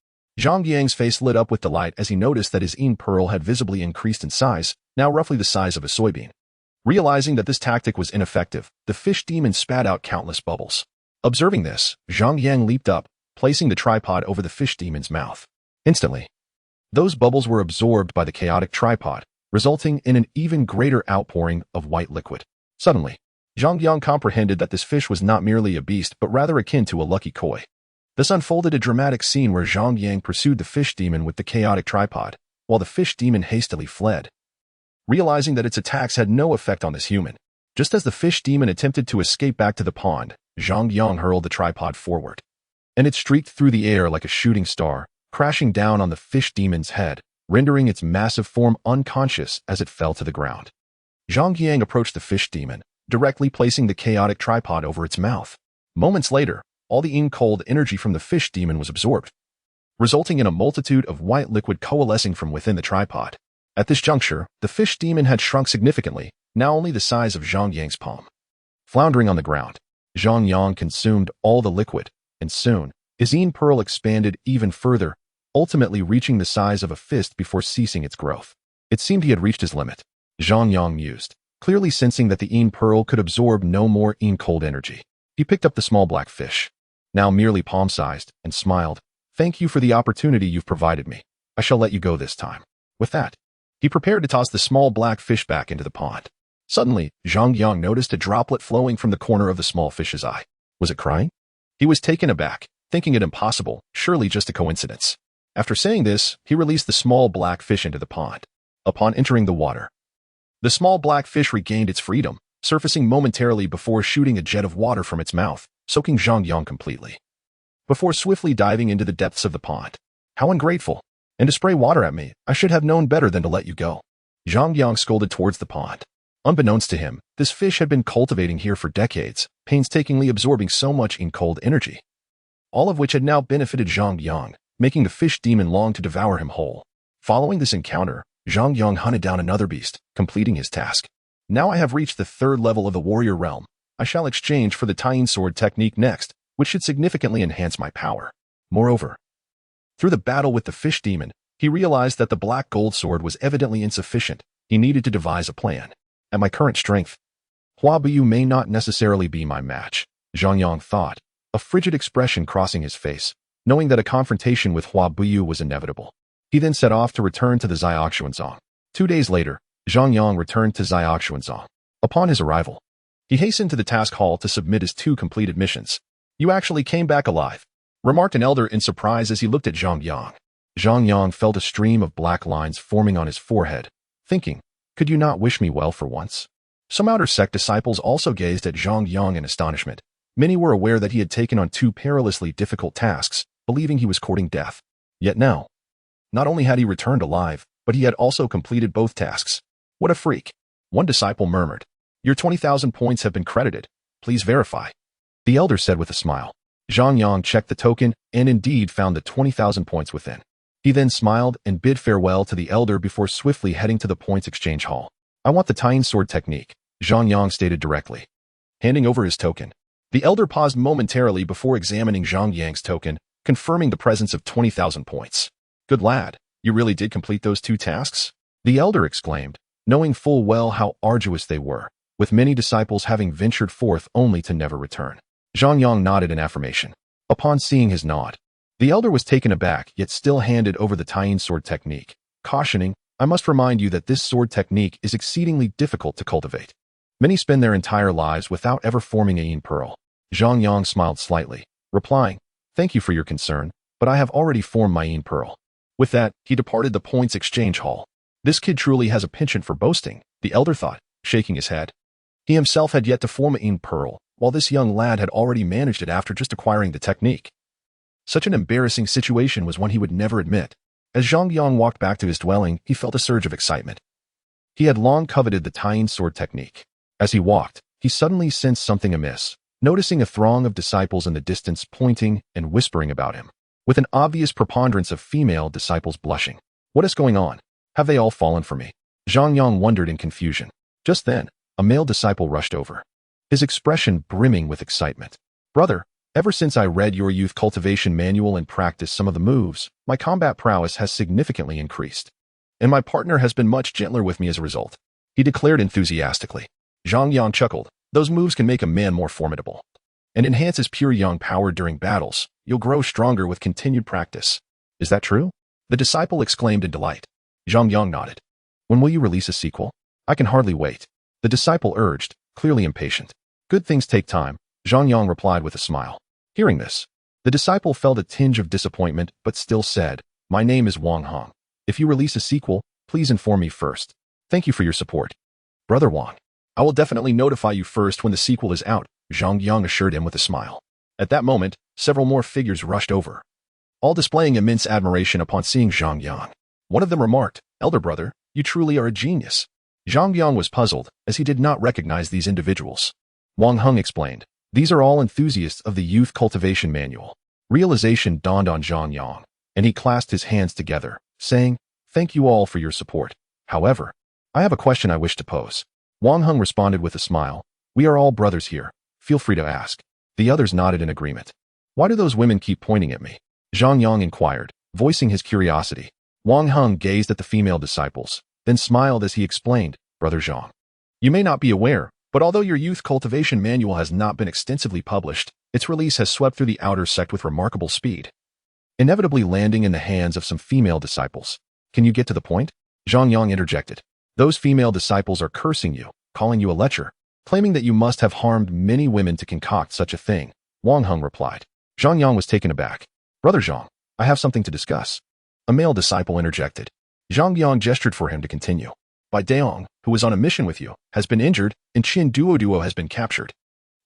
Zhang Yang's face lit up with delight as he noticed that his pearl had visibly increased in size, now roughly the size of a soybean. Realizing that this tactic was ineffective, the fish demon spat out countless bubbles. Observing this, Zhang Yang leaped up, placing the tripod over the fish demon's mouth. Instantly, those bubbles were absorbed by the chaotic tripod, resulting in an even greater outpouring of white liquid. Suddenly, Zhang Yang comprehended that this fish was not merely a beast but rather akin to a lucky koi. This unfolded a dramatic scene where Zhang Yang pursued the fish demon with the chaotic tripod, while the fish demon hastily fled. Realizing that its attacks had no effect on this human, just as the fish demon attempted to escape back to the pond, Zhang Yang hurled the tripod forward, and it streaked through the air like a shooting star, crashing down on the fish demon's head, rendering its massive form unconscious as it fell to the ground. Zhang Yang approached the fish demon, directly placing the chaotic tripod over its mouth. Moments later, all the cold energy from the fish demon was absorbed, resulting in a multitude of white liquid coalescing from within the tripod. At this juncture, the fish demon had shrunk significantly, now only the size of Zhang Yang's palm. Floundering on the ground, Zhang Yang consumed all the liquid, and soon, his pearl expanded even further, ultimately reaching the size of a fist before ceasing its growth. It seemed he had reached his limit. Zhang Yang mused, clearly sensing that the pearl could absorb no more cold energy. He picked up the small black fish, now merely palm-sized, and smiled. "Thank you for the opportunity you've provided me. I shall let you go this time." With that, he prepared to toss the small black fish back into the pond. Suddenly, Zhang Yang noticed a droplet flowing from the corner of the small fish's eye. Was it crying? He was taken aback, thinking it impossible, surely just a coincidence. After saying this, he released the small black fish into the pond. Upon entering the water, the small black fish regained its freedom, surfacing momentarily before shooting a jet of water from its mouth, soaking Zhang Yang completely, before swiftly diving into the depths of the pond. "How ungrateful! And to spray water at me, I should have known better than to let you go." Zhang Yang scolded towards the pond. Unbeknownst to him, this fish had been cultivating here for decades, painstakingly absorbing so much cold energy, all of which had now benefited Zhang Yang, making the fish demon long to devour him whole. Following this encounter, Zhang Yang hunted down another beast, completing his task. "Now I have reached the 3rd level of the warrior realm. I shall exchange for the tying sword technique next, which should significantly enhance my power." Moreover, through the battle with the fish demon, he realized that the black gold sword was evidently insufficient. He needed to devise a plan. "At my current strength, Hua Buyu may not necessarily be my match," Zhang Yang thought, a frigid expression crossing his face, knowing that a confrontation with Hua Buyu was inevitable. He then set off to return to the Xiaoxuanzong. 2 days later, Zhang Yang returned to Xiaoxuanzong. Upon his arrival, he hastened to the task hall to submit his 2 completed missions. "You actually came back alive," remarked an elder in surprise as he looked at Zhang Yang. Zhang Yang felt a stream of black lines forming on his forehead, thinking, Could you not wish me well for once? Some outer sect disciples also gazed at Zhang Yang in astonishment. Many were aware that he had taken on 2 perilously difficult tasks, believing he was courting death. Yet now, not only had he returned alive, but he had also completed both tasks. What a freak! One disciple murmured. Your 20,000 points have been credited. Please verify. The elder said with a smile. Zhang Yang checked the token and indeed found the 20,000 points within. He then smiled and bid farewell to the elder before swiftly heading to the points exchange hall. I want the tying sword technique, Zhang Yang stated directly. Handing over his token, the elder paused momentarily before examining Zhang Yang's token, confirming the presence of 20,000 points. Good lad, you really did complete those 2 tasks? The elder exclaimed, knowing full well how arduous they were, with many disciples having ventured forth only to never return. Zhang Yang nodded in affirmation. Upon seeing his nod, the elder was taken aback yet still handed over the tying sword technique, cautioning, I must remind you that this sword technique is exceedingly difficult to cultivate. Many spend their entire lives without ever forming a yin pearl. Zhang Yang smiled slightly, replying, thank you for your concern, but I have already formed my yin pearl. With that, he departed the points exchange hall. This kid truly has a penchant for boasting, the elder thought, shaking his head. He himself had yet to form a yin pearl, while this young lad had already managed it after just acquiring the technique. Such an embarrassing situation was one he would never admit. As Zhang Yang walked back to his dwelling, he felt a surge of excitement. He had long coveted the tying sword technique. As he walked, he suddenly sensed something amiss, noticing a throng of disciples in the distance pointing and whispering about him, with an obvious preponderance of female disciples blushing. What is going on? Have they all fallen for me? Zhang Yang wondered in confusion. Just then, a male disciple rushed over, his expression brimming with excitement. Brother, ever since I read your youth cultivation manual and practiced some of the moves, my combat prowess has significantly increased. And my partner has been much gentler with me as a result, he declared enthusiastically. Zhang Yang chuckled. Those moves can make a man more formidable and enhance his pure yang power during battles. You'll grow stronger with continued practice. Is that true? The disciple exclaimed in delight. Zhang Yang nodded. When will you release a sequel? I can hardly wait, the disciple urged, clearly impatient. Good things take time, Zhang Yang replied with a smile. Hearing this, the disciple felt a tinge of disappointment but still said, my name is Wang Hong. If you release a sequel, please inform me first. Thank you for your support. Brother Wang, I will definitely notify you first when the sequel is out, Zhang Yang assured him with a smile. At that moment, several more figures rushed over, all displaying immense admiration upon seeing Zhang Yang. One of them remarked, Elder brother, you truly are a genius. Zhang Yang was puzzled, as he did not recognize these individuals. Wang Hong explained, these are all enthusiasts of the Youth Cultivation Manual. Realization dawned on Zhang Yang, and he clasped his hands together, saying, thank you all for your support. However, I have a question I wish to pose. Wang Hong responded with a smile, we are all brothers here. Feel free to ask. The others nodded in agreement. Why do those women keep pointing at me? Zhang Yang inquired, voicing his curiosity. Wang Hong gazed at the female disciples, then smiled as he explained, Brother Zhang. You may not be aware, but although your youth cultivation manual has not been extensively published, its release has swept through the outer sect with remarkable speed, inevitably landing in the hands of some female disciples. Can you get to the point? Zhang Yang interjected. Those female disciples are cursing you, calling you a lecher, claiming that you must have harmed many women to concoct such a thing, Wang Hong replied. Zhang Yang was taken aback. Brother Zhang, I have something to discuss. A male disciple interjected. Zhang Yang gestured for him to continue. Bai Daong, who was on a mission with you, has been injured, and Chen Duoduo has been captured.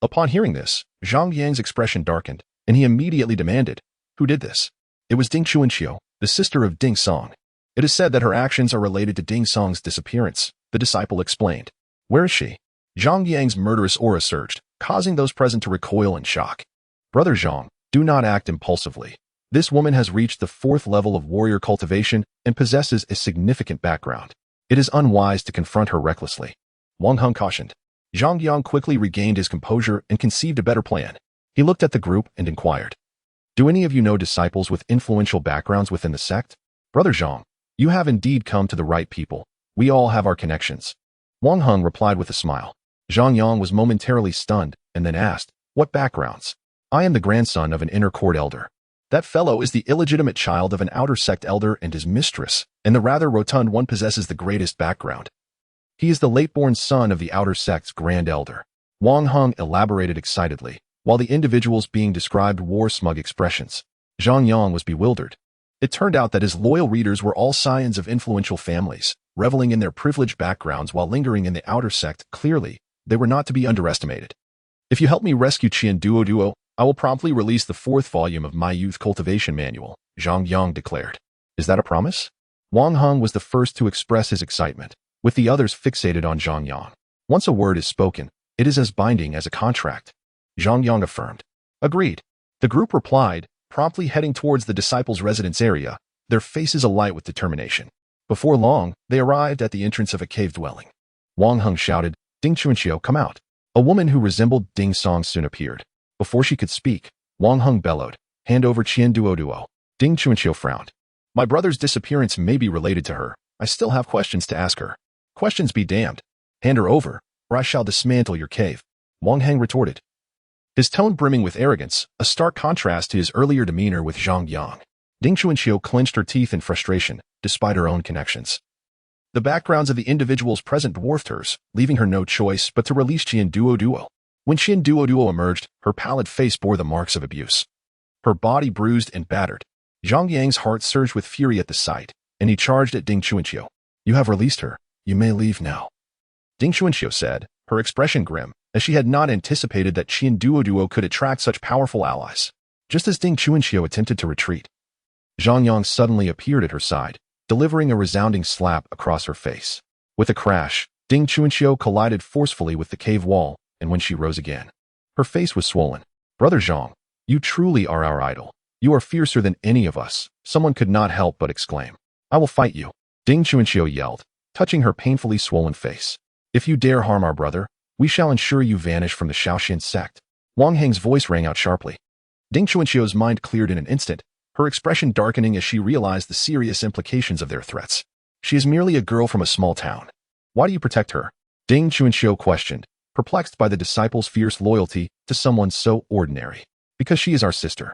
Upon hearing this, Zhang Yang's expression darkened, and he immediately demanded, who did this? It was Ding Chuanxiu, the sister of Ding Song. It is said that her actions are related to Ding Song's disappearance, the disciple explained. Where is she? Zhang Yang's murderous aura surged, causing those present to recoil in shock. Brother Zhang, do not act impulsively. This woman has reached the 4th level of warrior cultivation and possesses a significant background. It is unwise to confront her recklessly, Wang Hong cautioned. Zhang Yang quickly regained his composure and conceived a better plan. He looked at the group and inquired, do any of you know disciples with influential backgrounds within the sect? Brother Zhang, you have indeed come to the right people. We all have our connections. Wang Hong replied with a smile. Zhang Yang was momentarily stunned and then asked, what backgrounds? I am the grandson of an inner court elder. That fellow is the illegitimate child of an outer sect elder and his mistress, and the rather rotund one possesses the greatest background. He is the late-born son of the outer sect's grand elder. Wang Hong elaborated excitedly, while the individuals being described wore smug expressions. Zhang Yang was bewildered. It turned out that his loyal readers were all scions of influential families, reveling in their privileged backgrounds while lingering in the outer sect. Clearly, they were not to be underestimated. If you help me rescue Chen Duoduo, I will promptly release the 4th volume of my youth cultivation manual, Zhang Yang declared. Is that a promise? Wang Heng was the first to express his excitement, with the others fixated on Zhang Yang. Once a word is spoken, it is as binding as a contract. Zhang Yang affirmed. Agreed. The group replied, promptly heading towards the disciples' residence area, their faces alight with determination. Before long, they arrived at the entrance of a cave dwelling. Wang Heng shouted, Ding Chuanxiu, come out. A woman who resembled Ding Song soon appeared. Before she could speak, Wang Heng bellowed, hand over Qian Duoduo. Ding Chuanxiu frowned. My brother's disappearance may be related to her. I still have questions to ask her. Questions be damned. Hand her over, or I shall dismantle your cave. Wang Heng retorted, his tone brimming with arrogance, a stark contrast to his earlier demeanor with Zhang Yang. Ding Chuanxiu clenched her teeth in frustration, despite her own connections. The backgrounds of the individuals present dwarfed hers, leaving her no choice but to release Qian Duoduo. When Qian Duoduo emerged, her pallid face bore the marks of abuse. Her body bruised and battered. Zhang Yang's heart surged with fury at the sight, and he charged at Ding Chuanxiu. You have released her. You may leave now. Ding Chuanxiu said, her expression grim, as she had not anticipated that Qian Duoduo could attract such powerful allies. Just as Ding Chuanxiu attempted to retreat, Zhang Yang suddenly appeared at her side, delivering a resounding slap across her face. With a crash, Ding Chuanxiu collided forcefully with the cave wall, and when she rose again, her face was swollen. Brother Zhang, you truly are our idol. You are fiercer than any of us, someone could not help but exclaim. I will fight you. Ding Chuanxiu yelled, touching her painfully swollen face. If you dare harm our brother, we shall ensure you vanish from the Shaoxian sect. Wang Heng's voice rang out sharply. Ding Chuanxiu's mind cleared in an instant, her expression darkening as she realized the serious implications of their threats. She is merely a girl from a small town. Why do you protect her? Ding Chuanxiu questioned, perplexed by the disciples' fierce loyalty to someone so ordinary. Because she is our sister.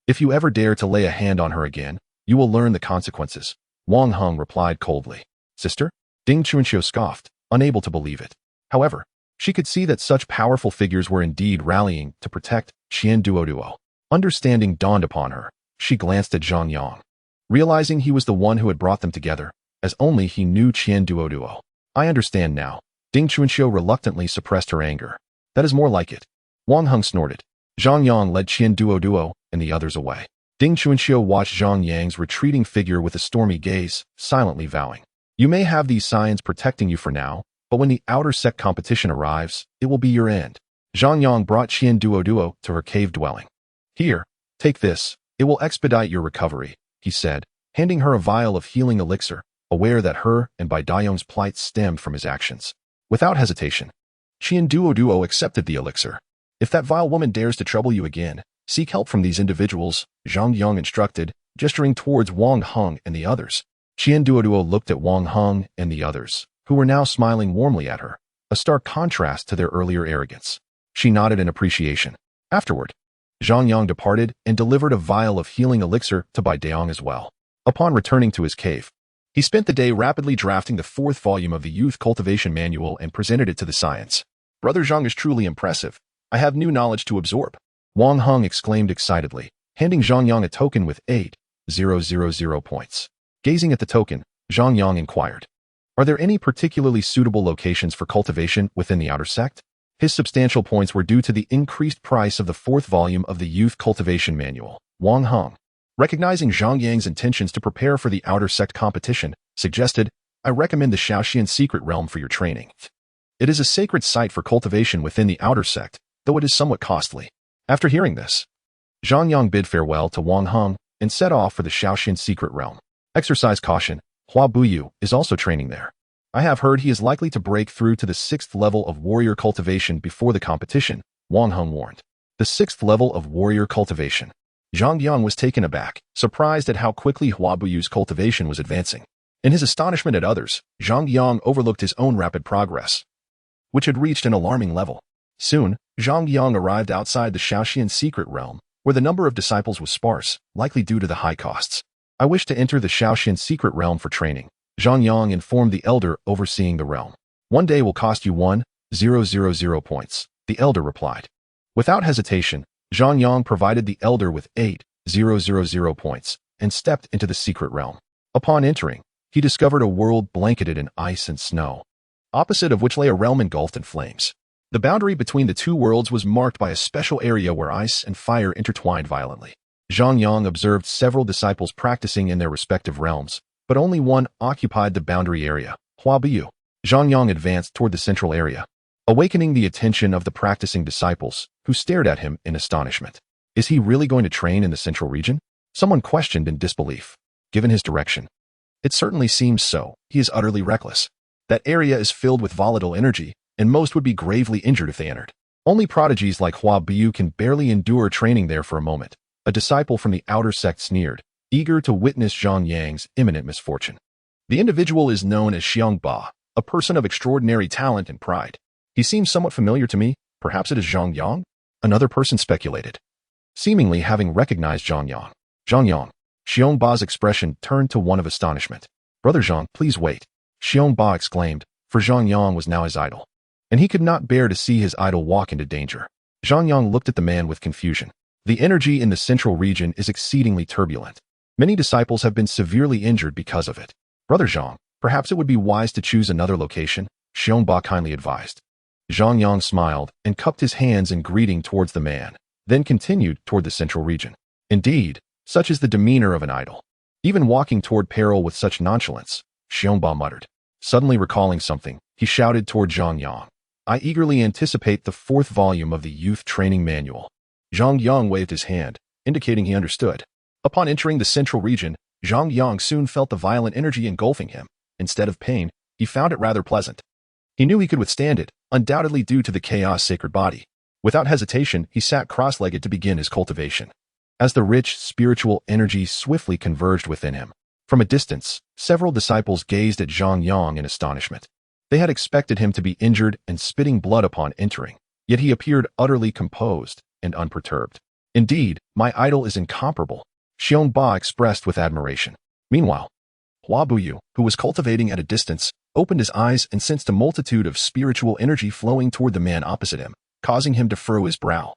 If you ever dare to lay a hand on her again, you will learn the consequences. Wang Heng replied coldly. Sister? Ding Chuanxiu scoffed, unable to believe it. However, she could see that such powerful figures were indeed rallying to protect Qian Duoduo. Understanding dawned upon her. She glanced at Zhang Yang, realizing he was the one who had brought them together, as only he knew Qian Duoduo. I understand now. Ding Chuanxiu reluctantly suppressed her anger. That is more like it. Wang Heng snorted. Zhang Yang led Qian Duoduo and the others away. Ding Chuanxiu watched Zhang Yang's retreating figure with a stormy gaze, silently vowing. You may have these scions protecting you for now, but when the outer sect competition arrives, it will be your end. Zhang Yang brought Qian Duoduo to her cave dwelling. Here, take this. It will expedite your recovery, he said, handing her a vial of healing elixir, aware that her and Bai Dayong's plight stemmed from his actions. Without hesitation, Qian Duoduo accepted the elixir. If that vile woman dares to trouble you again, seek help from these individuals, Zhang Yang instructed, gesturing towards Wang Heng and the others. Qian Duoduo looked at Wang Heng and the others, who were now smiling warmly at her, a stark contrast to their earlier arrogance. She nodded in appreciation. Afterward, Zhang Yang departed and delivered a vial of healing elixir to Bai Dayong as well. Upon returning to his cave, he spent the day rapidly drafting the 4th volume of the Youth Cultivation Manual and presented it to the scions. Brother Zhang is truly impressive. I have new knowledge to absorb. Wang Heng exclaimed excitedly, handing Zhang Yang a token with 8,000 points. Gazing at the token, Zhang Yang inquired, are there any particularly suitable locations for cultivation within the outer sect? His substantial points were due to the increased price of the 4th volume of the Youth Cultivation Manual. Wang Heng, recognizing Zhang Yang's intentions to prepare for the outer sect competition, suggested, I recommend the Shaoxian secret realm for your training. It is a sacred site for cultivation within the outer sect, though it is somewhat costly. After hearing this, Zhang Yang bid farewell to Wang Heng and set off for the Shaoxian secret realm. Exercise caution, Hua Buyu is also training there. I have heard he is likely to break through to the 6th level of warrior cultivation before the competition, Wang Heng warned. The 6th level of warrior cultivation. Zhang Yang was taken aback, surprised at how quickly Hua Buyu's cultivation was advancing. In his astonishment at others, Zhang Yang overlooked his own rapid progress, which had reached an alarming level. Soon, Zhang Yang arrived outside the Shaoxian secret realm, where the number of disciples was sparse, likely due to the high costs. I wish to enter the Shaoxian secret realm for training, Zhang Yang informed the elder overseeing the realm. One day will cost you 1,000 points, the elder replied. Without hesitation, Zhang Yang provided the elder with 8,000 points, and stepped into the secret realm. Upon entering, he discovered a world blanketed in ice and snow, opposite of which lay a realm engulfed in flames. The boundary between the two worlds was marked by a special area where ice and fire intertwined violently. Zhang Yang observed several disciples practicing in their respective realms, but only one occupied the boundary area, Huabiyu. Zhang Yang advanced toward the central area, awakening the attention of the practicing disciples, who stared at him in astonishment. Is he really going to train in the central region? Someone questioned in disbelief. Given his direction, it certainly seems so. He is utterly reckless. That area is filled with volatile energy, and most would be gravely injured if they entered. Only prodigies like Huabiyu can barely endure training there for a moment. A disciple from the outer sect sneered, eager to witness Zhang Yang's imminent misfortune. The individual is known as Xiangba, a person of extraordinary talent and pride. He seems somewhat familiar to me. Perhaps it is Zhang Yang? Another person speculated, seemingly having recognized Zhang Yang. Zhang Yang. Xiangba's expression turned to one of astonishment. Brother Zhang, please wait, Xiangba exclaimed, for Zhang Yang was now his idol, and he could not bear to see his idol walk into danger. Zhang Yang looked at the man with confusion. The energy in the central region is exceedingly turbulent. Many disciples have been severely injured because of it. Brother Zhang, perhaps it would be wise to choose another location, Xiangba kindly advised. Zhang Yang smiled and cupped his hands in greeting towards the man, then continued toward the central region. Indeed, such is the demeanor of an idol. Even walking toward peril with such nonchalance, Xiangba muttered. Suddenly recalling something, he shouted toward Zhang Yang. I eagerly anticipate the 4th volume of the Youth Training Manual. Zhang Yang waved his hand, indicating he understood. Upon entering the central region, Zhang Yang soon felt the violent energy engulfing him. Instead of pain, he found it rather pleasant. He knew he could withstand it, undoubtedly due to the chaos sacred body. Without hesitation, he sat cross-legged to begin his cultivation. As the rich, spiritual energy swiftly converged within him, from a distance, several disciples gazed at Zhang Yang in astonishment. They had expected him to be injured and spitting blood upon entering, yet he appeared utterly composed and unperturbed. Indeed, my idol is incomparable, Xiangba expressed with admiration. Meanwhile, Huabiyu, who was cultivating at a distance, opened his eyes and sensed a multitude of spiritual energy flowing toward the man opposite him, causing him to furrow his brow.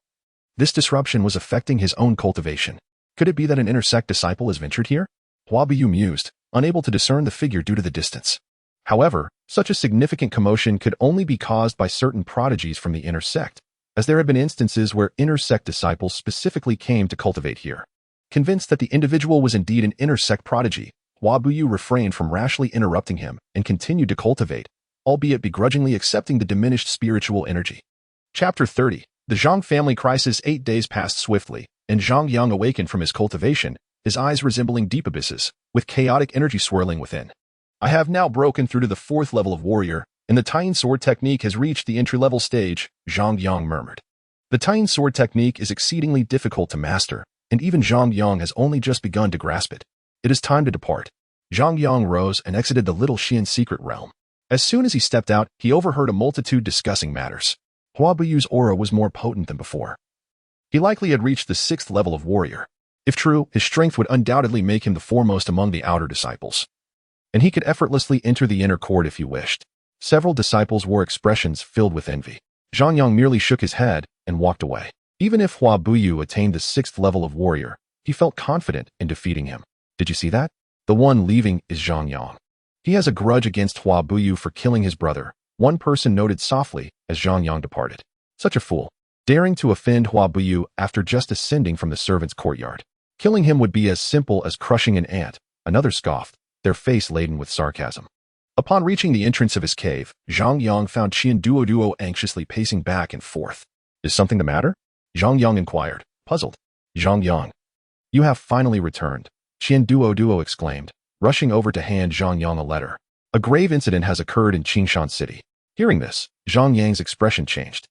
This disruption was affecting his own cultivation. Could it be that an inner sect disciple has ventured here? Huabiyu mused, unable to discern the figure due to the distance. However, such a significant commotion could only be caused by certain prodigies from the inner sect, as there had been instances where inner sect disciples specifically came to cultivate here. Convinced that the individual was indeed an inner sect prodigy, Huabiyu refrained from rashly interrupting him and continued to cultivate, albeit begrudgingly accepting the diminished spiritual energy. Chapter 30. The Zhang family crisis. 8 days passed swiftly, and Zhang Yang awakened from his cultivation, his eyes resembling deep abysses, with chaotic energy swirling within. I have now broken through to the 4th level of warrior, and the tying sword technique has reached the entry-level stage, Zhang Yang murmured. The tying sword technique is exceedingly difficult to master, and even Zhang Yang has only just begun to grasp it. It is time to depart. Zhang Yang rose and exited the little Xian secret realm. As soon as he stepped out, he overheard a multitude discussing matters. Huabiyu's aura was more potent than before. He likely had reached the 6th level of warrior. If true, his strength would undoubtedly make him the foremost among the outer disciples, and he could effortlessly enter the inner court if he wished. Several disciples wore expressions filled with envy. Zhang Yang merely shook his head and walked away. Even if Huabiyu attained the 6th level of warrior, he felt confident in defeating him. Did you see that? The one leaving is Zhang Yang. He has a grudge against Huabiyu for killing his brother, one person noted softly as Zhang Yang departed. Such a fool, daring to offend Huabiyu after just ascending from the servants' courtyard. Killing him would be as simple as crushing an ant, another scoffed, their face laden with sarcasm. Upon reaching the entrance of his cave, Zhang Yang found Duoduo anxiously pacing back and forth. Is something the matter? Zhang Yang inquired, puzzled. Zhang Yang, you have finally returned, Duoduo exclaimed, rushing over to hand Zhang Yang a letter. A grave incident has occurred in Qingshan City. Hearing this, Zhang Yang's expression changed,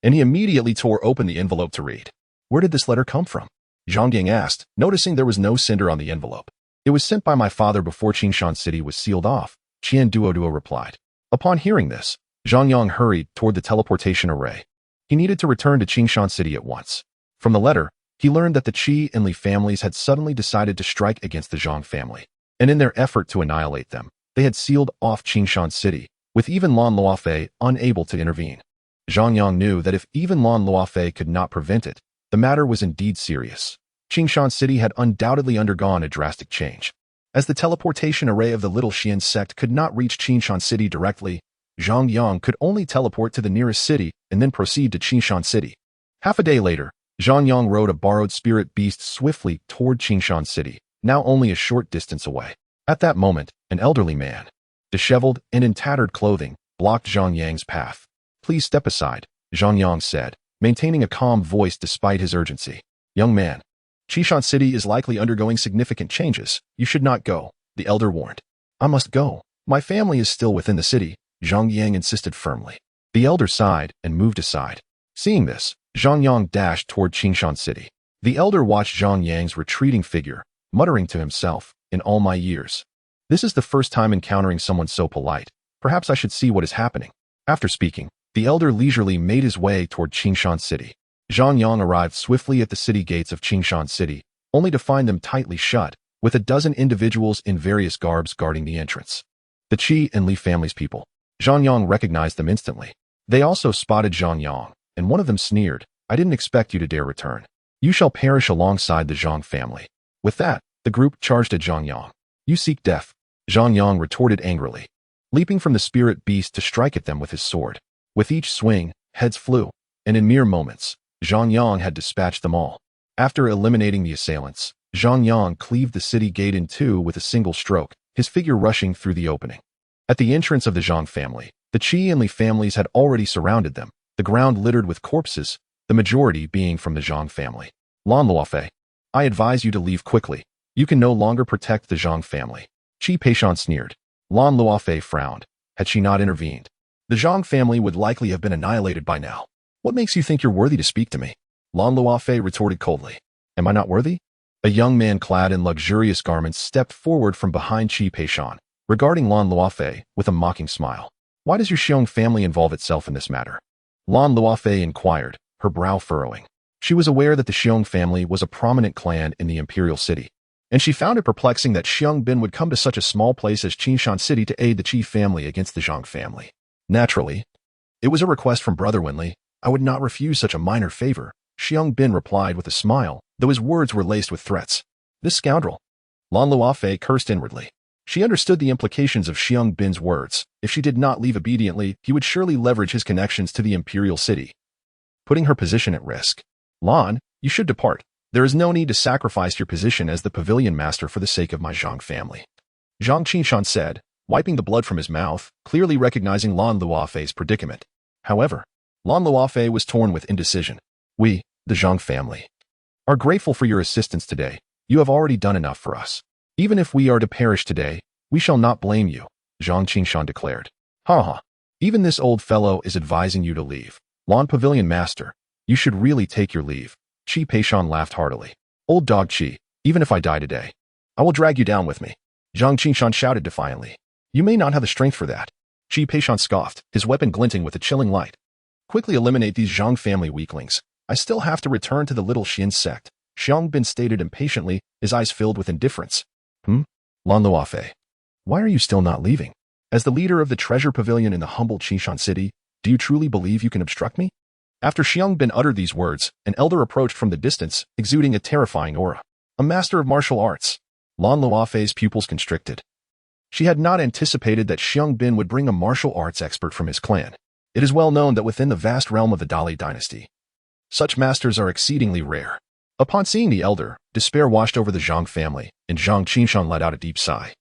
and he immediately tore open the envelope to read. Where did this letter come from? Zhang Yang asked, noticing there was no sender on the envelope. It was sent by my father before Qingshan City was sealed off, Duoduo replied. Upon hearing this, Zhang Yang hurried toward the teleportation array. He needed to return to Qingshan City at once. From the letter, he learned that the Qi and Li families had suddenly decided to strike against the Zhang family, and in their effort to annihilate them, they had sealed off Qingshan City, with even Lan Luofei unable to intervene. Zhang Yang knew that if even Lan Luofei could not prevent it, the matter was indeed serious. Qingshan City had undoubtedly undergone a drastic change. As the teleportation array of the Little Xian sect could not reach Qingshan City directly, Zhang Yang could only teleport to the nearest city and then proceed to Qingshan City. Half a day later, Zhang Yang rode a borrowed spirit beast swiftly toward Qingshan City, now only a short distance away. At that moment, an elderly man, disheveled and in tattered clothing, blocked Zhang Yang's path. "Please step aside," Zhang Yang said, maintaining a calm voice despite his urgency. "Young man, Qingshan City is likely undergoing significant changes. You should not go," the elder warned. "I must go. My family is still within the city," Zhang Yang insisted firmly. The elder sighed and moved aside. Seeing this, Zhang Yang dashed toward Qingshan City. The elder watched Zhang Yang's retreating figure, muttering to himself, "In all my years, this is the first time encountering someone so polite. Perhaps I should see what is happening." After speaking, the elder leisurely made his way toward Qingshan City. Zhang Yang arrived swiftly at the city gates of Qingshan City, only to find them tightly shut, with a dozen individuals in various garbs guarding the entrance. The Qi and Li family's people. Zhang Yang recognized them instantly. They also spotted Zhang Yang, and one of them sneered, "I didn't expect you to dare return. You shall perish alongside the Zhang family." With that, the group charged at Zhang Yang. "You seek death," Zhang Yang retorted angrily, leaping from the spirit beast to strike at them with his sword. With each swing, heads flew, and in mere moments, Zhang Yang had dispatched them all. After eliminating the assailants, Zhang Yang cleaved the city gate in two with a single stroke, his figure rushing through the opening. At the entrance of the Zhang family, the Qi and Li families had already surrounded them, the ground littered with corpses, the majority being from the Zhang family. "Lan Luofei, I advise you to leave quickly. You can no longer protect the Zhang family." Qi Peishan sneered. Lan Luofei frowned. Had she not intervened, the Zhang family would likely have been annihilated by now. "What makes you think you're worthy to speak to me?" Lan Luofei retorted coldly. "Am I not worthy?" A young man clad in luxurious garments stepped forward from behind Qi Peishan, regarding Lan Luofei with a mocking smile. "Why does your Xiong family involve itself in this matter?" Lan Luofei inquired, her brow furrowing. She was aware that the Xiong family was a prominent clan in the Imperial City, and she found it perplexing that Xiong Bin would come to such a small place as Qingshan City to aid the Qi family against the Zhang family. "Naturally, it was a request from Brother Wenli. I would not refuse such a minor favor," Xiong Bin replied with a smile, though his words were laced with threats. "This scoundrel." Lan Luofei cursed inwardly. She understood the implications of Xiong Bin's words. If she did not leave obediently, he would surely leverage his connections to the Imperial City, putting her position at risk. "Lan, you should depart. There is no need to sacrifice your position as the pavilion master for the sake of my Zhang family," Zhang Qingshan said, wiping the blood from his mouth, clearly recognizing Lan Luofei's predicament. However, Lan Luofei was torn with indecision. "We, the Zhang family, are grateful for your assistance today. You have already done enough for us. Even if we are to perish today, we shall not blame you," Zhang Qingshan declared. "Ha ha. Even this old fellow is advising you to leave. Lan Pavilion Master, you should really take your leave." Qi Peishan laughed heartily. "Old dog Qi, even if I die today, I will drag you down with me," Zhang Qingshan shouted defiantly. "You may not have the strength for that." Qi Peishan scoffed, his weapon glinting with a chilling light. "Quickly eliminate these Zhang family weaklings. I still have to return to the Little Xian sect," Xiong Bin stated impatiently, his eyes filled with indifference. Lan Luofei, why are you still not leaving? As the leader of the treasure pavilion in the humble Qingshan City, do you truly believe you can obstruct me?" After Xiong Bin uttered these words, an elder approached from the distance, exuding a terrifying aura. A master of martial arts. Lan Luofei's pupils constricted. She had not anticipated that Xiong Bin would bring a martial arts expert from his clan. It is well known that within the vast realm of the Dali dynasty, such masters are exceedingly rare. Upon seeing the elder, despair washed over the Zhang family, and Zhang Qingshan let out a deep sigh,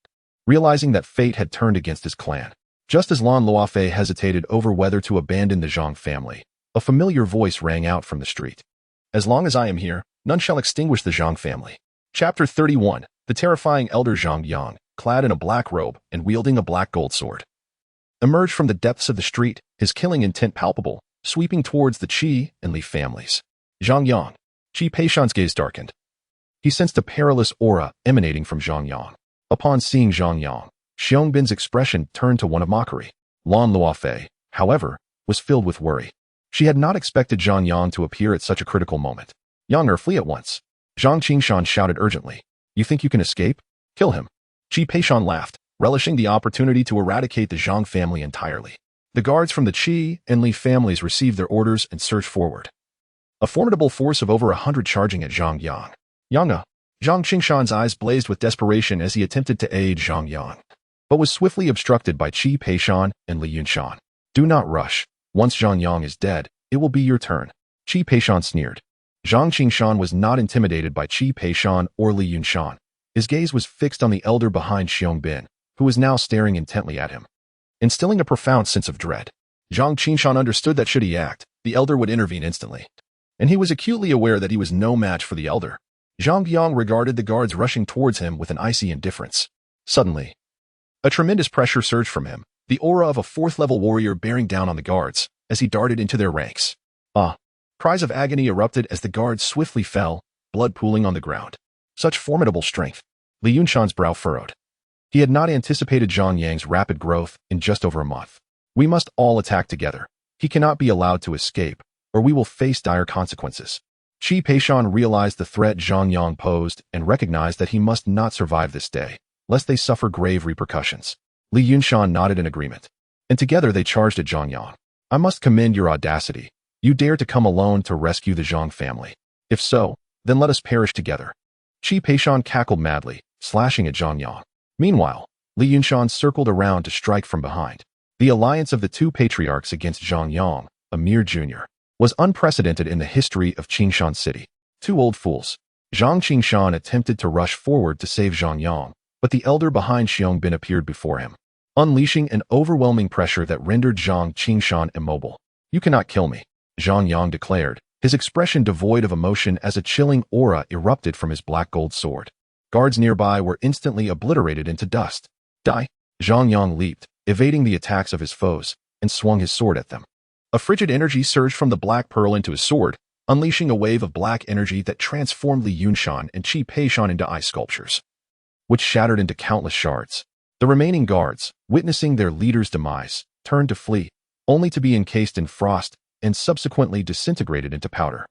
realizing that fate had turned against his clan. Just as Lan Luofei hesitated over whether to abandon the Zhang family, a familiar voice rang out from the street. "As long as I am here, none shall extinguish the Zhang family." Chapter 31. The terrifying elder Zhang Yang, clad in a black robe and wielding a black gold sword, emerged from the depths of the street, his killing intent palpable, sweeping towards the Qi and Li families. "Zhang Yang." Qi Peishan's gaze darkened. He sensed a perilous aura emanating from Zhang Yang. Upon seeing Zhang Yang, Xiong Bin's expression turned to one of mockery. Lan Luofei, however, was filled with worry. She had not expected Zhang Yang to appear at such a critical moment. "Yang, flee at once," Zhang Qingshan shouted urgently. "You think you can escape? Kill him." Qi Peishan laughed, relishing the opportunity to eradicate the Zhang family entirely. The guards from the Qi and Li families received their orders and surged forward, a formidable force of over 100 charging at Zhang Yang. Yang. Zhang Qingshan's eyes blazed with desperation as he attempted to aid Zhang Yang, but was swiftly obstructed by Qi Peishan and Li Yunshan. Do not rush. Once Zhang Yang is dead, it will be your turn. Qi Peishan sneered. Zhang Qingshan was not intimidated by Qi Peishan or Li Yunshan. His gaze was fixed on the elder behind Xiong Bin, who was now staring intently at him, instilling a profound sense of dread. Zhang Qingshan understood that should he act, the elder would intervene instantly, and he was acutely aware that he was no match for the elder. Zhang Yang regarded the guards rushing towards him with an icy indifference. Suddenly, a tremendous pressure surged from him, the aura of a fourth-level warrior bearing down on the guards as he darted into their ranks. Ah! Cries of agony erupted as the guards swiftly fell, blood pooling on the ground. Such formidable strength. Li Yunshan's brow furrowed. He had not anticipated Zhang Yang's rapid growth in just over a month. We must all attack together. He cannot be allowed to escape, or we will face dire consequences. Qi Peishan realized the threat Zhang Yang posed and recognized that he must not survive this day, lest they suffer grave repercussions. Li Yunshan nodded in agreement, and together they charged at Zhang Yang. I must commend your audacity. You dare to come alone to rescue the Zhang family. If so, then let us perish together. Qi Peishan cackled madly, slashing at Zhang Yang. Meanwhile, Li Yunshan circled around to strike from behind. The alliance of the two patriarchs against Zhang Yang, a mere junior, was unprecedented in the history of Qingshan City. Two old fools. Zhang Qingshan attempted to rush forward to save Zhang Yang, but the elder behind Xiong Bin appeared before him, unleashing an overwhelming pressure that rendered Zhang Qingshan immobile. You cannot kill me, Zhang Yang declared, his expression devoid of emotion as a chilling aura erupted from his black gold sword. Guards nearby were instantly obliterated into dust. Die! Zhang Yang leaped, evading the attacks of his foes, and swung his sword at them. A frigid energy surged from the black pearl into his sword, unleashing a wave of black energy that transformed Li Yunshan and Qi Peishan into ice sculptures, which shattered into countless shards. The remaining guards, witnessing their leader's demise, turned to flee, only to be encased in frost and subsequently disintegrated into powder.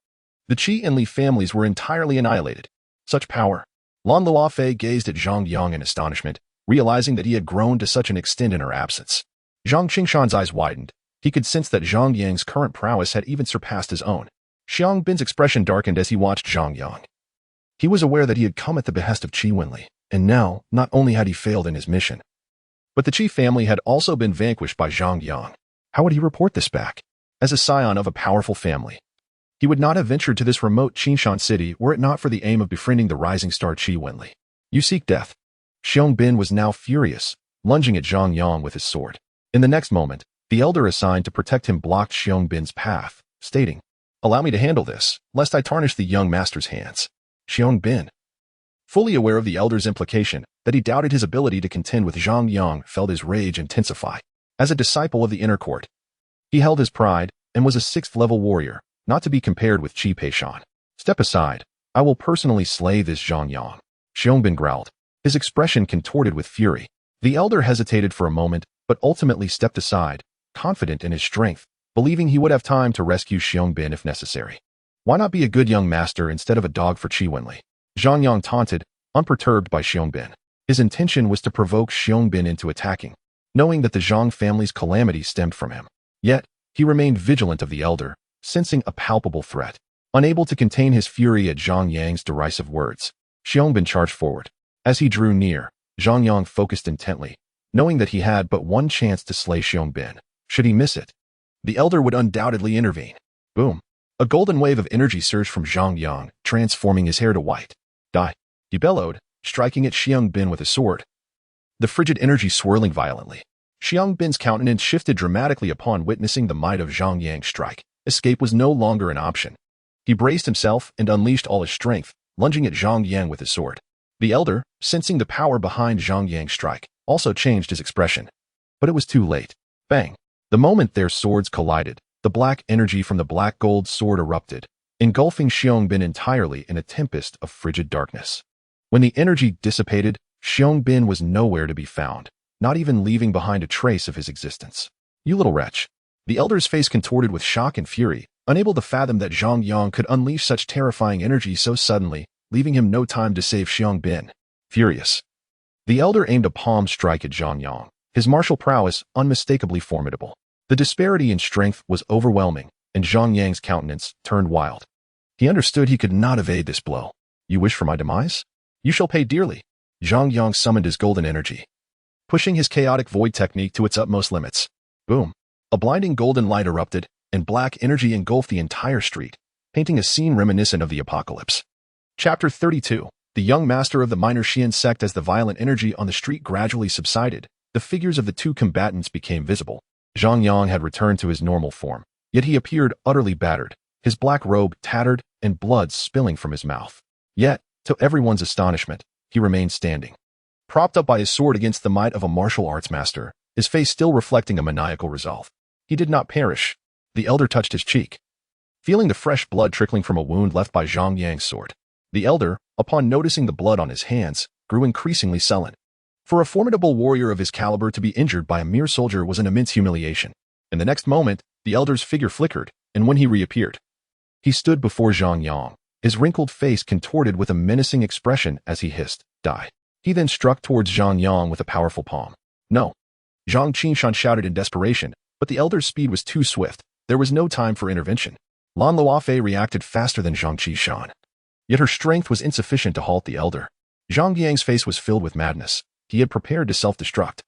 The Qi and Li families were entirely annihilated. Such power! Lan Luofei gazed at Zhang Yang in astonishment, realizing that he had grown to such an extent in her absence. Zhang Qingshan's eyes widened. He could sense that Zhang Yang's current prowess had even surpassed his own. Xiong Bin's expression darkened as he watched Zhang Yang. He was aware that he had come at the behest of Qi Wenli, and now, not only had he failed in his mission, but the Qi family had also been vanquished by Zhang Yang. How would he report this back? As a scion of a powerful family, he would not have ventured to this remote Qingshan city were it not for the aim of befriending the rising star Qi Wenli. You seek death. Xiong Bin was now furious, lunging at Zhang Yang with his sword. In the next moment, the elder assigned to protect him blocked Xiong Bin's path, stating, Allow me to handle this, lest I tarnish the young master's hands. Xiong Bin, fully aware of the elder's implication that he doubted his ability to contend with Zhang Yang, felt his rage intensify. As a disciple of the inner court, he held his pride and was a sixth-level warrior, not to be compared with Qi Peishan. Step aside. I will personally slay this Zhang Yang. Xiong Bin growled, his expression contorted with fury. The elder hesitated for a moment, but ultimately stepped aside, confident in his strength, believing he would have time to rescue Xiong Bin if necessary. Why not be a good young master instead of a dog for Qi Wenli? Zhang Yang taunted, unperturbed by Xiong Bin. His intention was to provoke Xiong Bin into attacking, knowing that the Zhang family's calamity stemmed from him. Yet, he remained vigilant of the elder, sensing a palpable threat. Unable to contain his fury at Zhang Yang's derisive words, Xiong Bin charged forward. As he drew near, Zhang Yang focused intently, knowing that he had but one chance to slay Xiong Bin. Should he miss it, the elder would undoubtedly intervene. Boom! A golden wave of energy surged from Zhang Yang, transforming his hair to white. Die! He bellowed, striking at Xiong Bin with his sword. The frigid energy swirling violently. Xiong Bin's countenance shifted dramatically upon witnessing the might of Zhang Yang's strike. Escape was no longer an option. He braced himself and unleashed all his strength, lunging at Zhang Yang with his sword. The elder, sensing the power behind Zhang Yang's strike, also changed his expression. But it was too late. Bang! The moment their swords collided, the black energy from the black gold sword erupted, engulfing Xiong Bin entirely in a tempest of frigid darkness. When the energy dissipated, Xiong Bin was nowhere to be found, not even leaving behind a trace of his existence. You little wretch! The elder's face contorted with shock and fury, unable to fathom that Zhang Yang could unleash such terrifying energy so suddenly, leaving him no time to save Xiong Bin. Furious, the elder aimed a palm strike at Zhang Yang, his martial prowess unmistakably formidable. The disparity in strength was overwhelming, and Zhang Yang's countenance turned wild. He understood he could not evade this blow. You wish for my demise? You shall pay dearly. Zhang Yang summoned his golden energy, pushing his chaotic void technique to its utmost limits. Boom. A blinding golden light erupted, and black energy engulfed the entire street, painting a scene reminiscent of the apocalypse. Chapter 32. The young master of the minor Xian sect. As the violent energy on the street gradually subsided, the figures of the two combatants became visible. Zhang Yang had returned to his normal form, yet he appeared utterly battered, his black robe tattered and blood spilling from his mouth. Yet, to everyone's astonishment, he remained standing, propped up by his sword against the might of a martial arts master, his face still reflecting a maniacal resolve. He did not perish. The elder touched his cheek, feeling the fresh blood trickling from a wound left by Zhang Yang's sword. The elder, upon noticing the blood on his hands, grew increasingly sullen. For a formidable warrior of his caliber to be injured by a mere soldier was an immense humiliation. In the next moment, the elder's figure flickered, and when he reappeared, he stood before Zhang Yang, his wrinkled face contorted with a menacing expression as he hissed, "Die." He then struck towards Zhang Yang with a powerful palm. "No." Zhang Qingshan shouted in desperation, but the elder's speed was too swift. There was no time for intervention. Lan Luofei reacted faster than Zhang Qingshan, yet her strength was insufficient to halt the elder. Zhang Yang's face was filled with madness. He had prepared to self-destruct,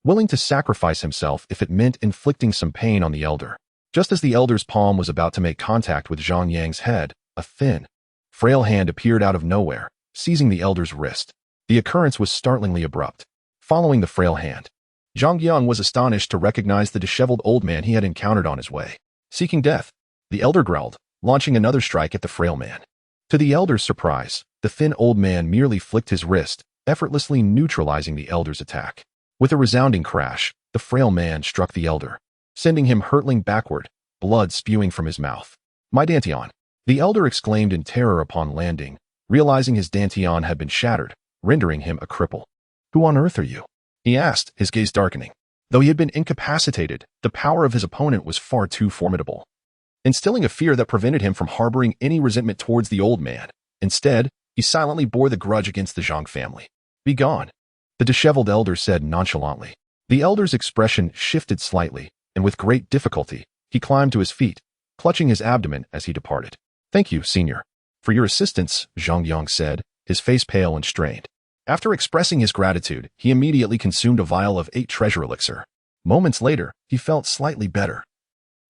willing to sacrifice himself if it meant inflicting some pain on the elder. Just as the elder's palm was about to make contact with Zhang Yang's head, a thin, frail hand appeared out of nowhere, seizing the elder's wrist. The occurrence was startlingly abrupt. Following the frail hand, Zhang Yang was astonished to recognize the disheveled old man he had encountered on his way. Seeking death, the elder growled, launching another strike at the frail man. To the elder's surprise, the thin old man merely flicked his wrist, effortlessly neutralizing the elder's attack. With a resounding crash, the frail man struck the elder, sending him hurtling backward, blood spewing from his mouth. "My Dantian!" The elder exclaimed in terror upon landing, realizing his Dantian had been shattered, rendering him a cripple. "Who on earth are you?" he asked, his gaze darkening. Though he had been incapacitated, the power of his opponent was far too formidable, instilling a fear that prevented him from harboring any resentment towards the old man. Instead, he silently bore the grudge against the Zhang family. "Be gone," the disheveled elder said nonchalantly. The elder's expression shifted slightly, and with great difficulty, he climbed to his feet, clutching his abdomen as he departed. "Thank you, senior, for your assistance," Zhang Yang said, his face pale and strained. After expressing his gratitude, he immediately consumed a vial of 8 treasure elixir. Moments later, he felt slightly better,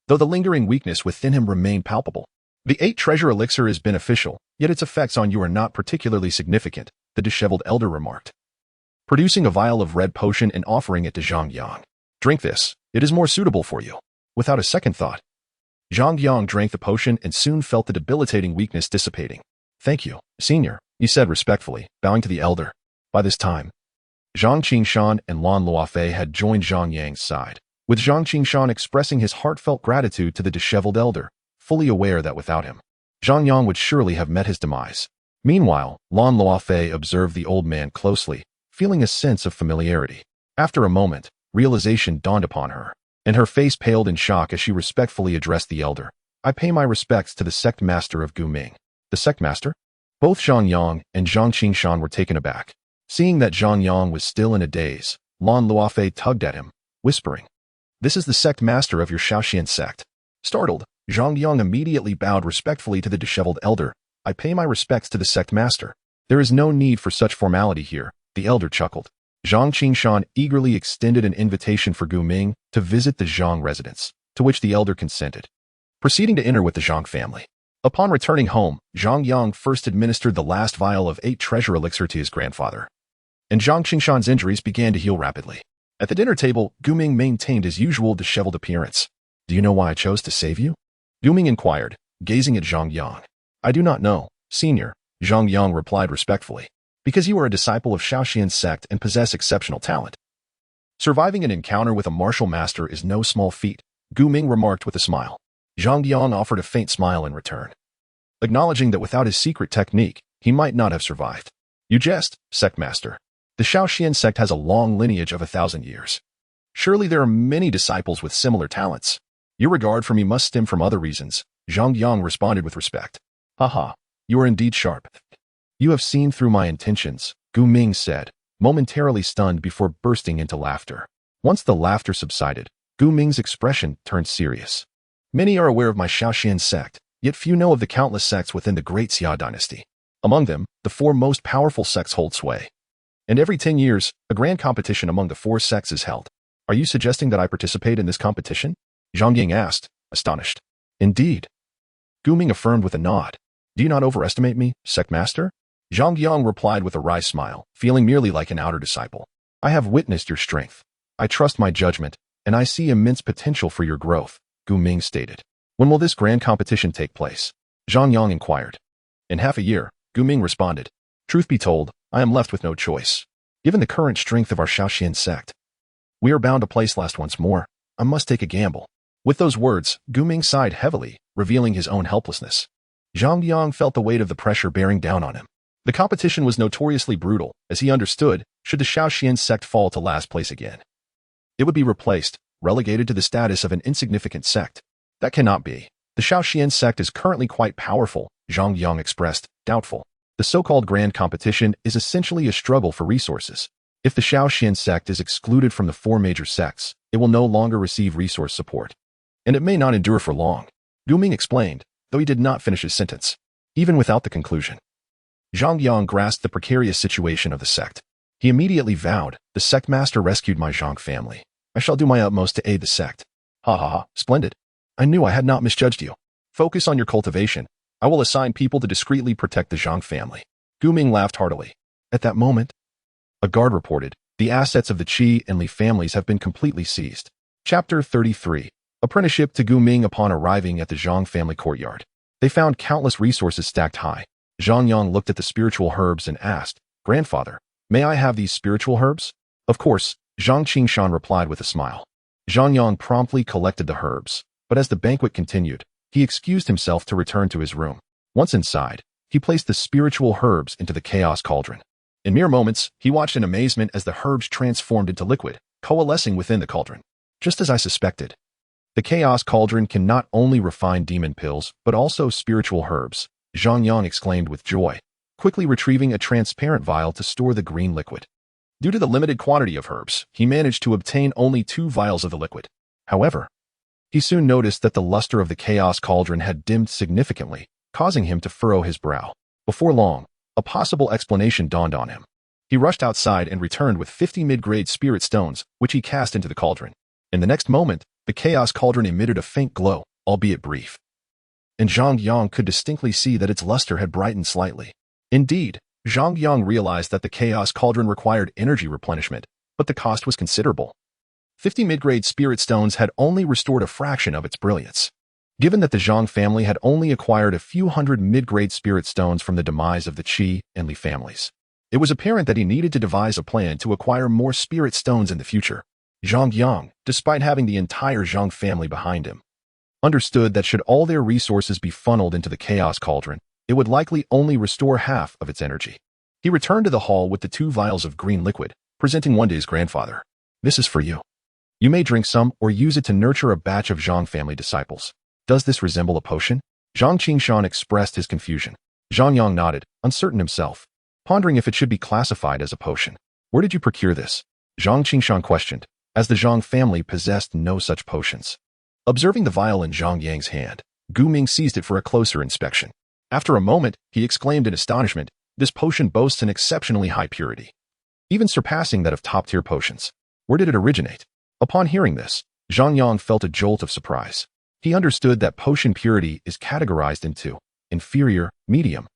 though the lingering weakness within him remained palpable. "The 8 treasure elixir is beneficial, yet its effects on you are not particularly significant," the disheveled elder remarked, producing a vial of red potion and offering it to Zhang Yang. "Drink this, it is more suitable for you." Without a second thought, Zhang Yang drank the potion and soon felt the debilitating weakness dissipating. "Thank you, senior," he said respectfully, bowing to the elder. By this time, Zhang Qingshan and Lan Luofei had joined Zhang Yang's side, with Zhang Qingshan expressing his heartfelt gratitude to the disheveled elder, fully aware that without him, Zhang Yang would surely have met his demise. Meanwhile, Lan Luofei observed the old man closely, feeling a sense of familiarity. After a moment, realization dawned upon her, and her face paled in shock as she respectfully addressed the elder. "I pay my respects to the sect master of Guming." "The sect master?" Both Zhang Yang and Zhang Qingshan were taken aback. Seeing that Zhang Yang was still in a daze, Lan Luofei tugged at him, whispering, "This is the sect master of your Shaoxian sect." Startled, Zhang Yang immediately bowed respectfully to the disheveled elder. "I pay my respects to the sect master." "There is no need for such formality here," the elder chuckled. Zhang Qingshan eagerly extended an invitation for Gu Ming to visit the Zhang residence, to which the elder consented, proceeding to enter with the Zhang family. Upon returning home, Zhang Yang first administered the last vial of 8 treasure elixir to his grandfather, and Zhang Qingshan's injuries began to heal rapidly. At the dinner table, Gu Ming maintained his usual disheveled appearance. "Do you know why I chose to save you?" Gu Ming inquired, gazing at Zhang Yang. "I do not know, senior," Zhang Yang replied respectfully. "Because you are a disciple of Shaoxian's sect and possess exceptional talent. Surviving an encounter with a martial master is no small feat," Gu Ming remarked with a smile. Zhang Yang offered a faint smile in return, acknowledging that without his secret technique, he might not have survived. "You jest, sect master. The Shaoxian sect has a long lineage of 1,000 years. Surely there are many disciples with similar talents. Your regard for me must stem from other reasons," Zhang Yang responded with respect. "Haha, you are indeed sharp. You have seen through my intentions," Gu Ming said, momentarily stunned before bursting into laughter. Once the laughter subsided, Gu Ming's expression turned serious. "Many are aware of my Shaoxian sect, yet few know of the countless sects within the great Xia dynasty. Among them, the 4 most powerful sects hold sway. And every 10 years, a grand competition among the 4 sects is held. Are you suggesting that I participate in this competition? Zhang Yang asked, astonished. Indeed. Gu Ming affirmed with a nod. Do you not overestimate me, sect master? Zhang Yang replied with a wry smile, feeling merely like an outer disciple. I have witnessed your strength. I trust my judgment, and I see immense potential for your growth, Gu Ming stated. When will this grand competition take place? Zhang Yang inquired. In half a year, Gu Ming responded. Truth be told, I am left with no choice. Given the current strength of our Shaoxian sect, we are bound to place last once more. I must take a gamble. With those words, Gu Ming sighed heavily, revealing his own helplessness. Zhang Yang felt the weight of the pressure bearing down on him. The competition was notoriously brutal, as he understood, should the Shaoxian sect fall to last place again, it would be replaced, relegated to the status of an insignificant sect. That cannot be. The Shaoxian sect is currently quite powerful, Zhang Yang expressed, doubtful. The so-called grand competition is essentially a struggle for resources. If the Shaoxian sect is excluded from the 4 major sects, it will no longer receive resource support. And it may not endure for long, Gu Ming explained, though he did not finish his sentence. Even without the conclusion, Zhang Yang grasped the precarious situation of the sect. He immediately vowed, the sect master rescued my Zhang family. I shall do my utmost to aid the sect. Ha ha ha, splendid. I knew I had not misjudged you. Focus on your cultivation. I will assign people to discreetly protect the Zhang family. Gu Ming laughed heartily. At that moment, a guard reported, the assets of the Qi and Li families have been completely seized. Chapter 33. Apprenticeship to Gu Ming. Upon arriving at the Zhang family courtyard, they found countless resources stacked high. Zhang Yang looked at the spiritual herbs and asked, Grandfather, may I have these spiritual herbs? Of course, Zhang Qingshan replied with a smile. Zhang Yang promptly collected the herbs, but as the banquet continued, he excused himself to return to his room. Once inside, he placed the spiritual herbs into the chaos cauldron. In mere moments, he watched in amazement as the herbs transformed into liquid, coalescing within the cauldron. Just as I suspected, the chaos cauldron can not only refine demon pills, but also spiritual herbs, Zhang Yang exclaimed with joy, quickly retrieving a transparent vial to store the green liquid. Due to the limited quantity of herbs, he managed to obtain only 2 vials of the liquid. However, he soon noticed that the luster of the chaos cauldron had dimmed significantly, causing him to furrow his brow. Before long, a possible explanation dawned on him. He rushed outside and returned with 50 mid-grade spirit stones, which he cast into the cauldron. In the next moment, the chaos cauldron emitted a faint glow, albeit brief. And Zhang Yang could distinctly see that its luster had brightened slightly. Indeed, Zhang Yang realized that the chaos cauldron required energy replenishment, but the cost was considerable. 50 mid-grade spirit stones had only restored a fraction of its brilliance. Given that the Zhang family had only acquired a few hundred mid-grade spirit stones from the demise of the Qi and Li families, it was apparent that he needed to devise a plan to acquire more spirit stones in the future. Zhang Yang, despite having the entire Zhang family behind him, understood that should all their resources be funneled into the chaos cauldron, it would likely only restore half of its energy. He returned to the hall with the 2 vials of green liquid, presenting one to his grandfather. This is for you. You may drink some or use it to nurture a batch of Zhang family disciples. Does this resemble a potion? Zhang Qingshan expressed his confusion. Zhang Yang nodded, uncertain himself, pondering if it should be classified as a potion. Where did you procure this? Zhang Qingshan questioned, as the Zhang family possessed no such potions. Observing the vial in Zhang Yang's hand, Gu Ming seized it for a closer inspection. After a moment, he exclaimed in astonishment, this potion boasts an exceptionally high purity, even surpassing that of top-tier potions. Where did it originate? Upon hearing this, Zhang Yang felt a jolt of surprise. He understood that potion purity is categorized into inferior, medium,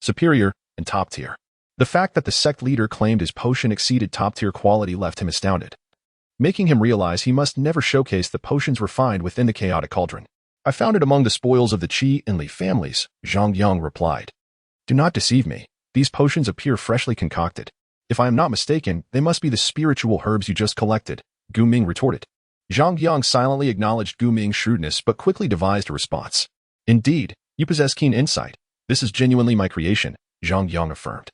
superior, and top tier. The fact that the sect leader claimed his potion exceeded top-tier quality left him astounded, making him realize he must never showcase the potions refined within the chaotic cauldron. I found it among the spoils of the Qi and Li families, Zhang Yang replied. Do not deceive me. These potions appear freshly concocted. If I am not mistaken, they must be the spiritual herbs you just collected, Gu Ming retorted. Zhang Yang silently acknowledged Gu Ming's shrewdness but quickly devised a response. Indeed, you possess keen insight. This is genuinely my creation, Zhang Yang affirmed.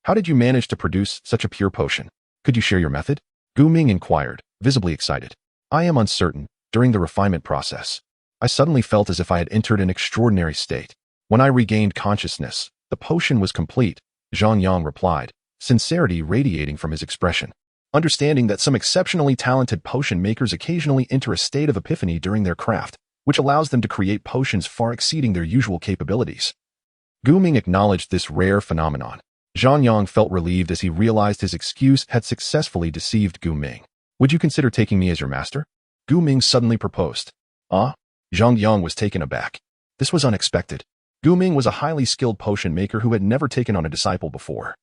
How did you manage to produce such a pure potion? Could you share your method? Gu Ming inquired, visibly excited. I am uncertain. During the refinement process, I suddenly felt as if I had entered an extraordinary state. When I regained consciousness, the potion was complete, Zhang Yang replied, sincerity radiating from his expression. Understanding that some exceptionally talented potion makers occasionally enter a state of epiphany during their craft, which allows them to create potions far exceeding their usual capabilities. Gu Ming acknowledged this rare phenomenon. Zhang Yang felt relieved as he realized his excuse had successfully deceived Gu Ming. Would you consider taking me as your master? Gu Ming suddenly proposed. Ah? Zhang Yang was taken aback. This was unexpected. Gu Ming was a highly skilled potion maker who had never taken on a disciple before.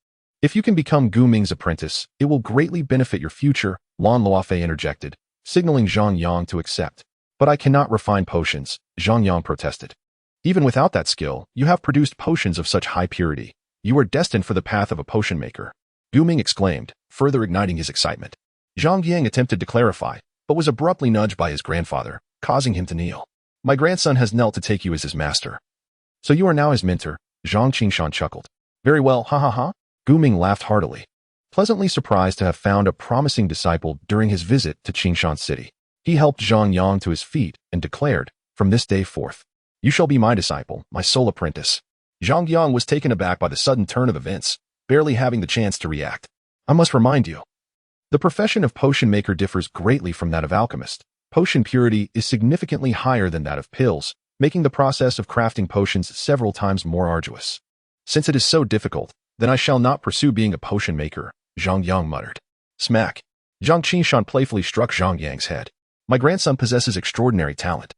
If you can become Gu Ming's apprentice, it will greatly benefit your future, Lan Luofei interjected, signaling Zhang Yang to accept. But I cannot refine potions, Zhang Yang protested. Even without that skill, you have produced potions of such high purity. You are destined for the path of a potion maker. Gu Ming exclaimed, further igniting his excitement. Zhang Yang attempted to clarify, but was abruptly nudged by his grandfather, causing him to kneel. My grandson has knelt to take you as his master. So you are now his mentor, Zhang Qingshan chuckled. Very well, ha ha ha. Gu Ming laughed heartily, pleasantly surprised to have found a promising disciple during his visit to Qingshan City. He helped Zhang Yang to his feet and declared, from this day forth, you shall be my disciple, my sole apprentice. Zhang Yang was taken aback by the sudden turn of events, barely having the chance to react. I must remind you. The profession of potion maker differs greatly from that of alchemist. Potion purity is significantly higher than that of pills, making the process of crafting potions several times more arduous. Since it is so difficult, then I shall not pursue being a potion maker, Zhang Yang muttered. Smack. Zhang Qingshan playfully struck Zhang Yang's head. My grandson possesses extraordinary talent.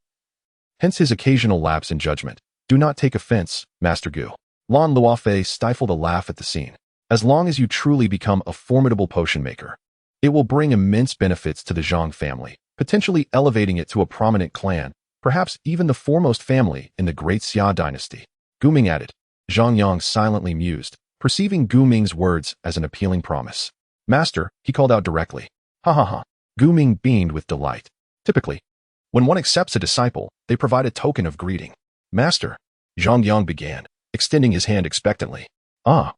Hence his occasional lapse in judgment. Do not take offense, Master Gu. Lan Luofei stifled a laugh at the scene. As long as you truly become a formidable potion maker, it will bring immense benefits to the Zhang family, potentially elevating it to a prominent clan, perhaps even the foremost family in the Great Xia dynasty. Gu Ming added. Zhang Yang silently mused, perceiving Gu Ming's words as an appealing promise. Master, he called out directly. Ha ha ha. Gu Ming beamed with delight. Typically, when one accepts a disciple, they provide a token of greeting. Master, Zhang Yang began, extending his hand expectantly. Ah,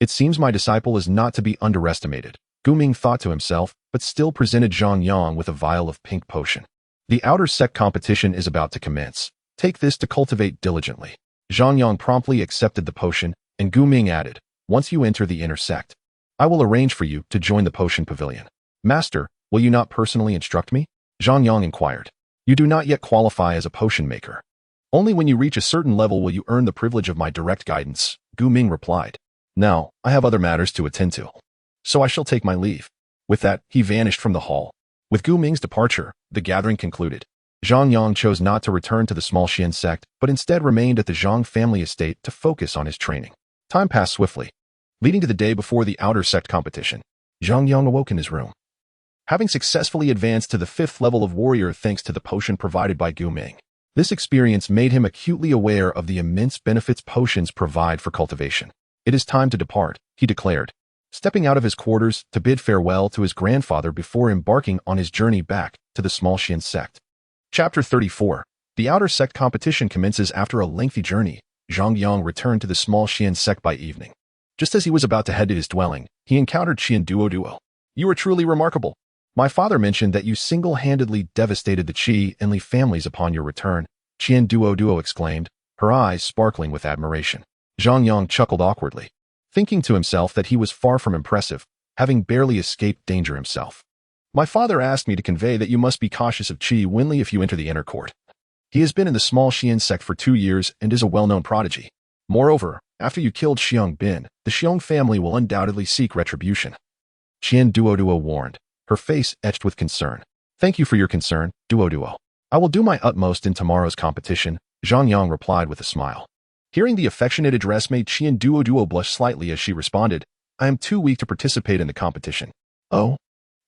it seems my disciple is not to be underestimated, Gu Ming thought to himself, but still presented Zhang Yang with a vial of pink potion. The outer sect competition is about to commence. Take this to cultivate diligently. Zhang Yang promptly accepted the potion, and Gu Ming added, once you enter the inner sect, I will arrange for you to join the potion pavilion. Master, will you not personally instruct me? Zhang Yang inquired. You do not yet qualify as a potion maker. Only when you reach a certain level will you earn the privilege of my direct guidance, Gu Ming replied. Now, I have other matters to attend to, so I shall take my leave. With that, he vanished from the hall. With Gu Ming's departure, the gathering concluded. Zhang Yang chose not to return to the small Xian sect, but instead remained at the Zhang family estate to focus on his training. Time passed swiftly, leading to the day before the outer sect competition. Zhang Yang awoke in his room. Having successfully advanced to the 5th level of warrior thanks to the potion provided by Gu Ming, this experience made him acutely aware of the immense benefits potions provide for cultivation. It is time to depart, he declared, stepping out of his quarters to bid farewell to his grandfather before embarking on his journey back to the small Xian sect. Chapter 34. The outer sect competition commences after a lengthy journey. Zhang Yang returned to the small Xian sect by evening. Just as he was about to head to his dwelling, he encountered Chen Duoduo. You are truly remarkable. My father mentioned that you single-handedly devastated the Qi and Li families upon your return, Chen Duoduo exclaimed, her eyes sparkling with admiration. Zhang Yang chuckled awkwardly, thinking to himself that he was far from impressive, having barely escaped danger himself. My father asked me to convey that you must be cautious of Qi Wenli if you enter the inner court. He has been in the small Xian sect for 2 years and is a well-known prodigy. Moreover, after you killed Xiong Bin, the Xiong family will undoubtedly seek retribution. Chen Duoduo warned, her face etched with concern. Thank you for your concern, Duoduo. I will do my utmost in tomorrow's competition, Zhang Yang replied with a smile. Hearing the affectionate address made Chen Duoduo blush slightly as she responded, I am too weak to participate in the competition. Oh?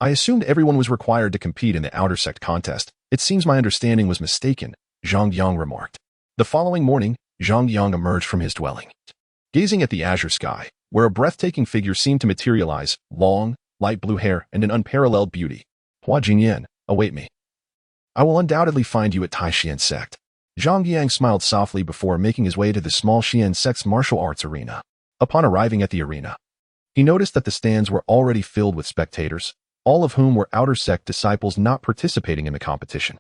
I assumed everyone was required to compete in the outer sect contest. It seems my understanding was mistaken, Zhang Yang remarked. The following morning, Zhang Yang emerged from his dwelling. Gazing at the azure sky, where a breathtaking figure seemed to materialize, long, light blue hair and an unparalleled beauty. Hua Jingyan, await me. I will undoubtedly find you at Taishian sect. Zhang Yang smiled softly before making his way to the small Xian sect's martial arts arena. Upon arriving at the arena, he noticed that the stands were already filled with spectators, all of whom were outer sect disciples not participating in the competition.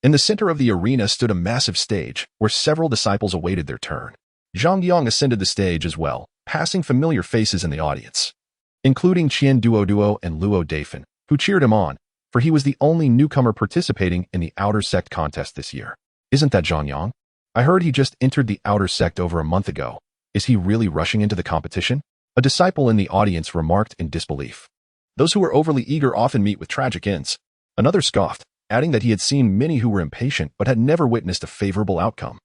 In the center of the arena stood a massive stage, where several disciples awaited their turn. Zhang Yang ascended the stage as well, passing familiar faces in the audience, including Chen Duoduo and Luo Dafan, who cheered him on, for he was the only newcomer participating in the outer sect contest this year. Isn't that Zhang Yang? I heard he just entered the outer sect over a month ago, Is he really rushing into the competition? A disciple in the audience remarked in disbelief. Those who are overly eager often meet with tragic ends. Another scoffed, adding that he had seen many who were impatient but had never witnessed a favorable outcome.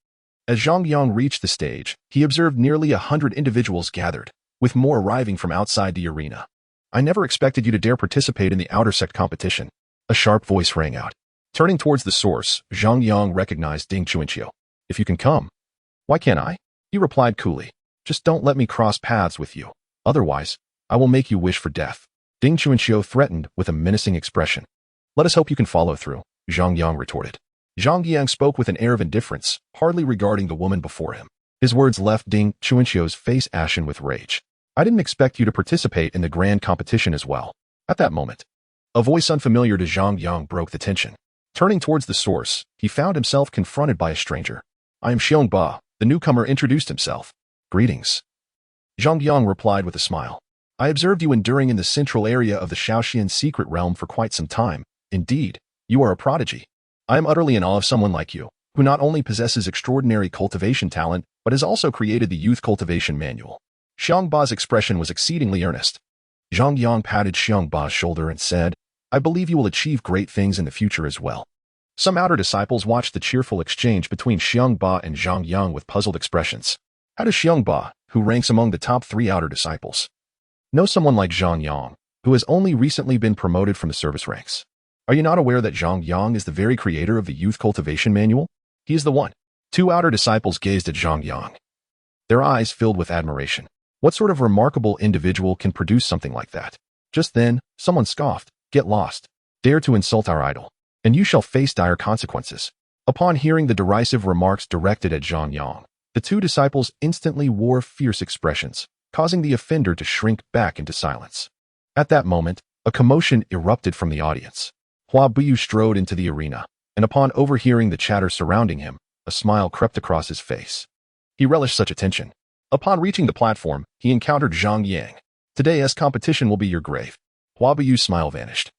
As Zhang Yang reached the stage, he observed nearly 100 individuals gathered, with more arriving from outside the arena. I never expected you to dare participate in the outer sect competition. A sharp voice rang out. Turning towards the source, Zhang Yang recognized Ding Chuanqiu. If you can come. Why can't I? He replied coolly. Just don't let me cross paths with you. Otherwise, I will make you wish for death. Ding Chuanqiu threatened with a menacing expression. Let us hope you can follow through, Zhang Yang retorted. Zhang Yang spoke with an air of indifference, hardly regarding the woman before him. His words left Ding Chuanqiu's face ashen with rage. I didn't expect you to participate in the grand competition as well. At that moment, a voice unfamiliar to Zhang Yang broke the tension. Turning towards the source, he found himself confronted by a stranger. I am Xiong Ba. The newcomer introduced himself. Greetings. Zhang Yang replied with a smile. I observed you enduring in the central area of the Shaoxian secret realm for quite some time. Indeed, you are a prodigy. I am utterly in awe of someone like you, who not only possesses extraordinary cultivation talent, but has also created the Youth Cultivation Manual. Xiong Ba's expression was exceedingly earnest. Zhang Yang patted Xiong Ba's shoulder and said, I believe you will achieve great things in the future as well. Some outer disciples watched the cheerful exchange between Xiong Ba and Zhang Yang with puzzled expressions. How does Xiong Ba, who ranks among the top 3 outer disciples, know someone like Zhang Yang, who has only recently been promoted from the service ranks? Are you not aware that Zhang Yang is the very creator of the Youth Cultivation Manual? He is the one. 2 outer disciples gazed at Zhang Yang, their eyes filled with admiration. What sort of remarkable individual can produce something like that? Just then, someone scoffed, Get lost. Dare to insult our idol, and you shall face dire consequences. Upon hearing the derisive remarks directed at Zhang Yang, the 2 disciples instantly wore fierce expressions, causing the offender to shrink back into silence. At that moment, a commotion erupted from the audience. Hua Buyu strode into the arena, and upon overhearing the chatter surrounding him, a smile crept across his face. He relished such attention. Upon reaching the platform, he encountered Zhang Yang. Today's competition will be your grave. Hua Buyu's smile vanished,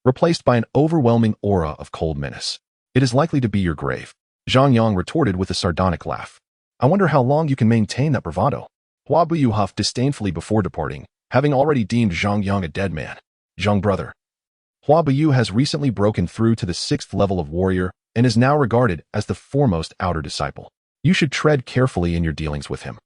replaced by an overwhelming aura of cold menace. It is likely to be your grave. Zhang Yang retorted with a sardonic laugh. I wonder how long you can maintain that bravado. Hua Buyu huffed disdainfully before departing, having already deemed Zhang Yang a dead man. Zhang brother. Hua Buyu has recently broken through to the 6th level of warrior and is now regarded as the foremost outer disciple. You should tread carefully in your dealings with him.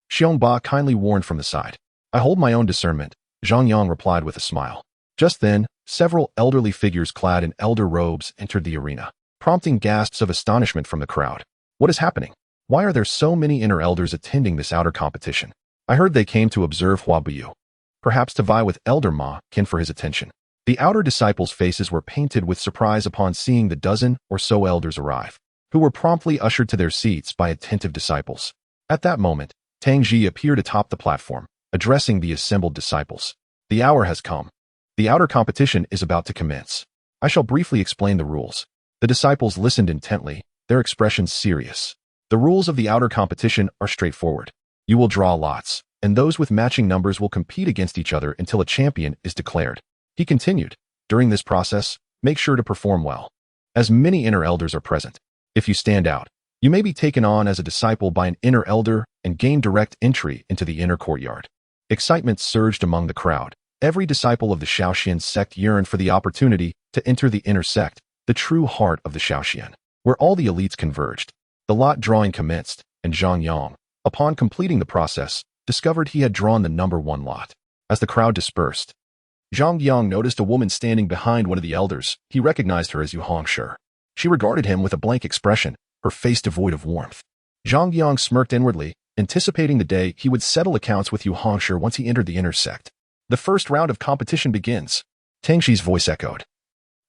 Xiong Ba kindly warned from the side. I hold my own discernment, Zhang Yang replied with a smile. Just then, several elderly figures clad in elder robes entered the arena, prompting gasps of astonishment from the crowd. What is happening? Why are there so many inner elders attending this outer competition? I heard they came to observe Hua Buyu. Perhaps to vie with Elder Ma Ken for his attention. The outer disciples' faces were painted with surprise upon seeing the dozen or so elders arrive, who were promptly ushered to their seats by attentive disciples. At that moment, Tang Ji appeared atop the platform, addressing the assembled disciples. The hour has come. The outer competition is about to commence. I shall briefly explain the rules. The disciples listened intently, their expressions serious. The rules of the outer competition are straightforward. You will draw lots, and those with matching numbers will compete against each other until a champion is declared. He continued, during this process, make sure to perform well. As many inner elders are present, if you stand out, you may be taken on as a disciple by an inner elder and gain direct entry into the inner courtyard. Excitement surged among the crowd. Every disciple of the Shaoxian sect yearned for the opportunity to enter the inner sect, the true heart of the Shaoxian, where all the elites converged. The lot drawing commenced, and Zhang Yang, upon completing the process, discovered he had drawn the number 1 lot. As the crowd dispersed, Zhang Yang noticed a woman standing behind one of the elders. He recognized her as Yu Hongshi. She regarded him with a blank expression, her face devoid of warmth. Zhang Yang smirked inwardly, anticipating the day he would settle accounts with Yu Hongshi once he entered the inner sect. The first round of competition begins. Tang Xi's voice echoed,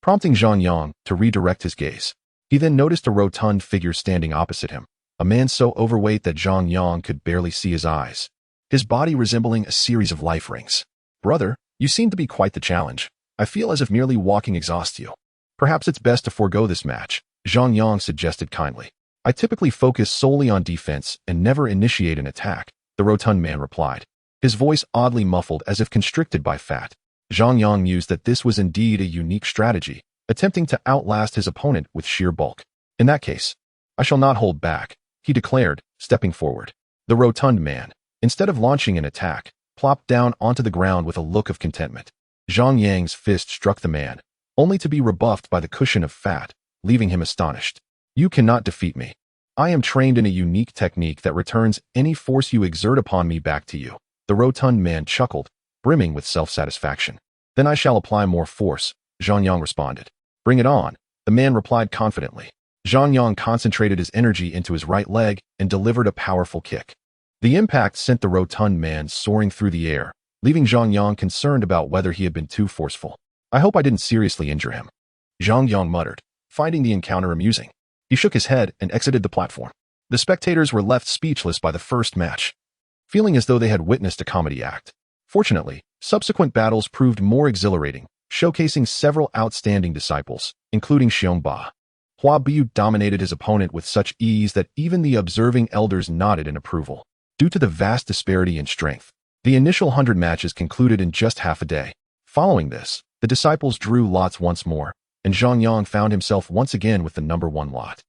prompting Zhang Yang to redirect his gaze. He then noticed a rotund figure standing opposite him, a man so overweight that Zhang Yang could barely see his eyes, his body resembling a series of life rings. Brother, you seem to be quite the challenge. I feel as if merely walking exhausts you. Perhaps it's best to forego this match, Zhang Yang suggested kindly. I typically focus solely on defense and never initiate an attack, the rotund man replied, his voice oddly muffled as if constricted by fat. Zhang Yang mused that this was indeed a unique strategy, attempting to outlast his opponent with sheer bulk. In that case, I shall not hold back, he declared, stepping forward. The rotund man, instead of launching an attack, plopped down onto the ground with a look of contentment. Zhang Yang's fist struck the man, only to be rebuffed by the cushion of fat, leaving him astonished. You cannot defeat me. I am trained in a unique technique that returns any force you exert upon me back to you. The rotund man chuckled, brimming with self-satisfaction. Then I shall apply more force, Zhang Yang responded. Bring it on, the man replied confidently. Zhang Yang concentrated his energy into his right leg and delivered a powerful kick. The impact sent the rotund man soaring through the air, leaving Zhang Yang concerned about whether he had been too forceful. I hope I didn't seriously injure him, Zhang Yang muttered, finding the encounter amusing. He shook his head and exited the platform. The spectators were left speechless by the first match, feeling as though they had witnessed a comedy act. Fortunately, subsequent battles proved more exhilarating, showcasing several outstanding disciples, including Xiongba. Hua Biu dominated his opponent with such ease that even the observing elders nodded in approval. Due to the vast disparity in strength, the initial 100 matches concluded in just half a day. Following this, the disciples drew lots once more, and Zhang Yang found himself once again with the number 1 lot.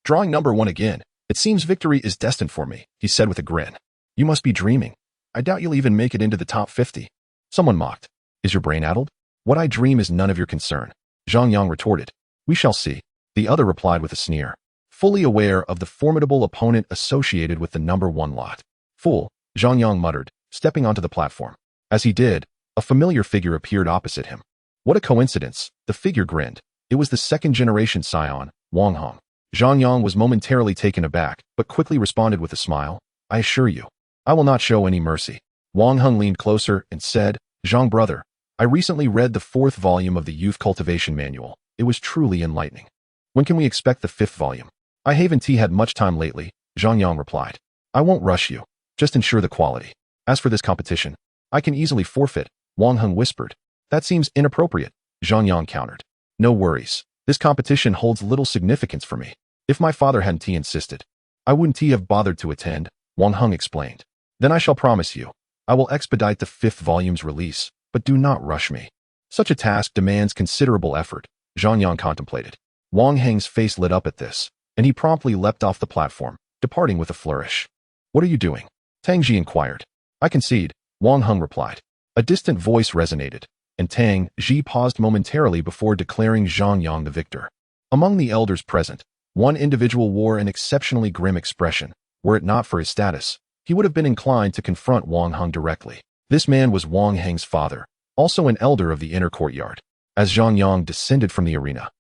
Drawing number 1 again, it seems victory is destined for me, he said with a grin. You must be dreaming. I doubt you'll even make it into the top 50. Someone mocked. Is your brain addled? What I dream is none of your concern, Zhang Yang retorted. We shall see, the other replied with a sneer, fully aware of the formidable opponent associated with the number 1 lot. Fool, Zhang Yang muttered, stepping onto the platform. As he did, a familiar figure appeared opposite him. What a coincidence, the figure grinned. It was the second-generation scion, Wang Hong. Zhang Yang was momentarily taken aback, but quickly responded with a smile. I assure you, I will not show any mercy. Wang Hong leaned closer and said, Zhang brother, I recently read the 4th volume of the Youth Cultivation Manual. It was truly enlightening. When can we expect the 5th volume? I haven't had much time lately, Zhang Yang replied. I won't rush you. Just ensure the quality. As for this competition, I can easily forfeit, Wang Hong whispered. That seems inappropriate, Zhang Yang countered. No worries. This competition holds little significance for me. If my father hadn't insisted, I wouldn't have bothered to attend, Wang Hong explained. Then I shall promise you, I will expedite the 5th volume's release, but do not rush me. Such a task demands considerable effort, Zhang Yang contemplated. Wang Hong's face lit up at this, and he promptly leapt off the platform, departing with a flourish. What are you doing? Tang Ji inquired. I concede, Wang Hong replied. A distant voice resonated, and Tang Ji paused momentarily before declaring Zhang Yang the victor. Among the elders present, one individual wore an exceptionally grim expression. Were it not for his status, he would have been inclined to confront Wang Hong directly. This man was Wang Hong's father, also an elder of the inner courtyard. As Zhang Yang descended from the arena,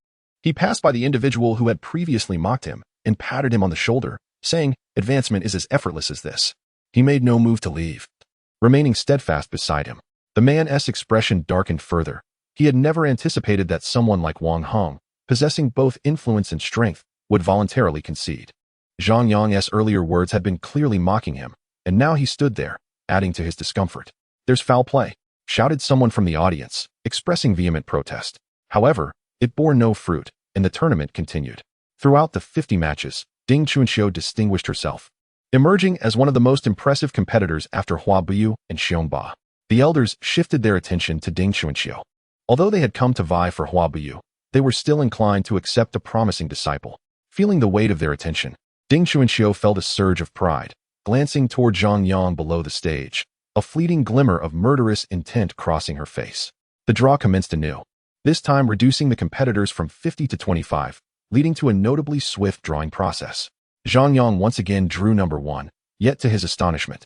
he passed by the individual who had previously mocked him and patted him on the shoulder, saying, advancement is as effortless as this. He made no move to leave, remaining steadfast beside him. The man's expression darkened further. He had never anticipated that someone like Wang Hong, possessing both influence and strength, would voluntarily concede. Zhang Yang's earlier words had been clearly mocking him, and now he stood there, adding to his discomfort. There's foul play, shouted someone from the audience, expressing vehement protest. However, it bore no fruit, and the tournament continued. Throughout the 50 matches, Ding Chunxiu distinguished herself, emerging as one of the most impressive competitors after Hua Biu and Xiongba. The elders shifted their attention to Ding Chunxiu. Although they had come to vie for Hua Biu, they were still inclined to accept the promising disciple. Feeling the weight of their attention, Ding Chunxiu felt a surge of pride, glancing toward Zhang Yang below the stage, a fleeting glimmer of murderous intent crossing her face. The draw commenced anew, this time reducing the competitors from 50 to 25, leading to a notably swift drawing process. Zhang Yang once again drew number 1, yet to his astonishment,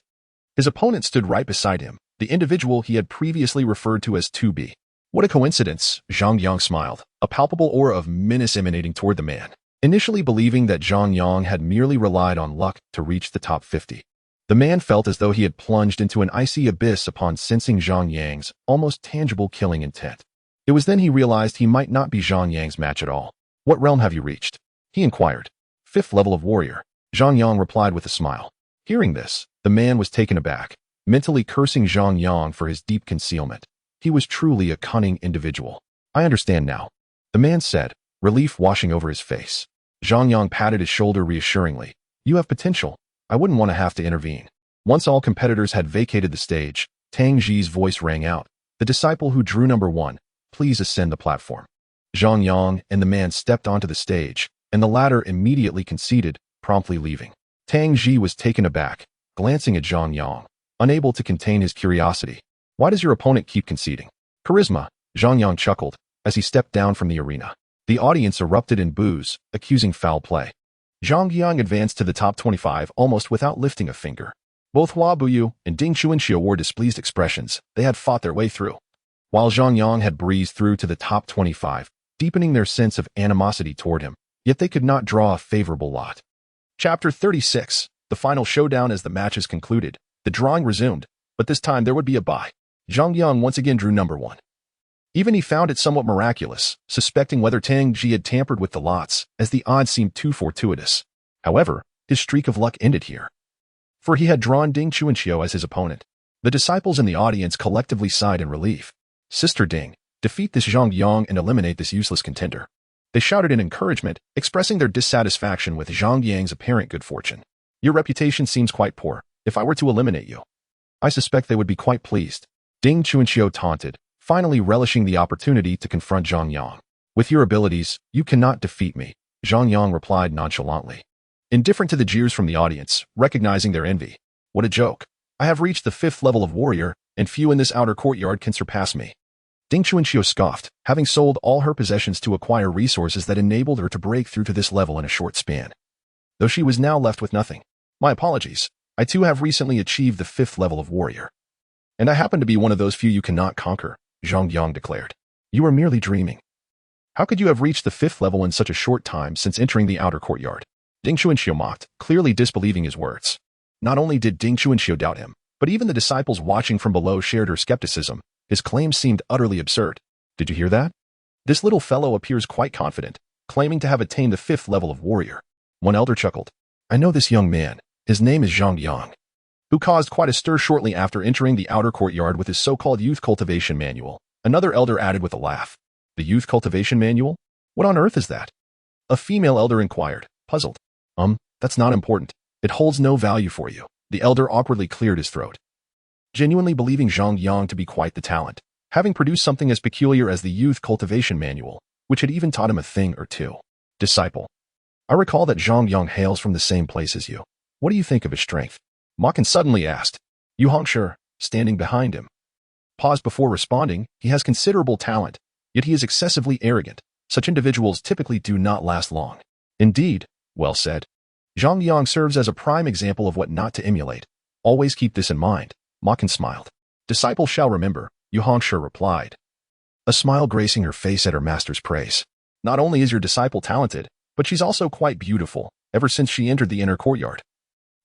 his opponent stood right beside him, the individual he had previously referred to as 2B. What a coincidence, Zhang Yang smiled, a palpable aura of menace emanating toward the man. Initially believing that Zhang Yang had merely relied on luck to reach the top 50, the man felt as though he had plunged into an icy abyss upon sensing Zhang Yang's almost tangible killing intent. It was then he realized he might not be Zhang Yang's match at all. What realm have you reached? He inquired. 5th level of warrior, Zhang Yang replied with a smile. Hearing this, the man was taken aback, mentally cursing Zhang Yang for his deep concealment. He was truly a cunning individual. I understand now, the man said, relief washing over his face. Zhang Yang patted his shoulder reassuringly. You have potential. I wouldn't want to have to intervene. Once all competitors had vacated the stage, Tang Ji's voice rang out. The disciple who drew number 1, please ascend the platform. Zhang Yang and the man stepped onto the stage, and the latter immediately conceded, promptly leaving. Tang Ji was taken aback, glancing at Zhang Yang, unable to contain his curiosity. Why does your opponent keep conceding? Charisma, Zhang Yang chuckled as he stepped down from the arena. The audience erupted in boos, accusing foul play. Zhang Yang advanced to the top 25 almost without lifting a finger. Both Hua Buyu and WAN Xiao War displeased expressions. They had fought their way through, while Zhang Yang had breezed through to the top 25, deepening their sense of animosity toward him, yet they could not draw a favorable lot. Chapter 36, the final showdown. As the matches concluded, the drawing resumed, but this time there would be a bye. Zhang Yang once again drew number 1. Even he found it somewhat miraculous, suspecting whether Tang Ji had tampered with the lots, as the odds seemed too fortuitous. However, his streak of luck ended here, for he had drawn Ding Chuanxiu as his opponent. The disciples in the audience collectively sighed in relief. Sister Ding, defeat this Zhang Yang and eliminate this useless contender. They shouted in encouragement, expressing their dissatisfaction with Zhang Yang's apparent good fortune. Your reputation seems quite poor. If I were to eliminate you, I suspect they would be quite pleased. Ding Chuanxiu taunted, finally relishing the opportunity to confront Zhang Yang. With your abilities, you cannot defeat me, Zhang Yang replied nonchalantly, indifferent to the jeers from the audience, recognizing their envy. What a joke. I have reached the 5th level of warrior, and few in this outer courtyard can surpass me. Ding Chuanxiu scoffed, having sold all her possessions to acquire resources that enabled her to break through to this level in a short span. Though she was now left with nothing. My apologies. I too have recently achieved the 5th level of warrior. And I happen to be one of those few you cannot conquer, Zhang Yang declared. You are merely dreaming. How could you have reached the 5th level in such a short time since entering the outer courtyard? Ding Chuanxiu mocked, clearly disbelieving his words. Not only did Ding Chuanxiu doubt him, but even the disciples watching from below shared her skepticism. His claims seemed utterly absurd. Did you hear that? This little fellow appears quite confident, claiming to have attained the 5th level of warrior. One elder chuckled. I know this young man. His name is Zhang Yang, who caused quite a stir shortly after entering the outer courtyard with his so-called youth cultivation manual. Another elder added with a laugh. The youth cultivation manual? What on earth is that? A female elder inquired, puzzled. That's not important. It holds no value for you. The elder awkwardly cleared his throat, genuinely believing Zhang Yang to be quite the talent, having produced something as peculiar as the youth cultivation manual, which had even taught him a thing or two. Disciple. I recall that Zhang Yang hails from the same place as you. What do you think of his strength? Makan suddenly asked. Yu Hongshi, standing behind him, paused before responding. He has considerable talent, yet he is excessively arrogant. Such individuals typically do not last long. Indeed, well said. Zhang Yang serves as a prime example of what not to emulate. Always keep this in mind. Makan smiled. Disciple shall remember, Yu Hongshi replied, a smile gracing her face at her master's praise. Not only is your disciple talented, but she's also quite beautiful, ever since she entered the inner courtyard.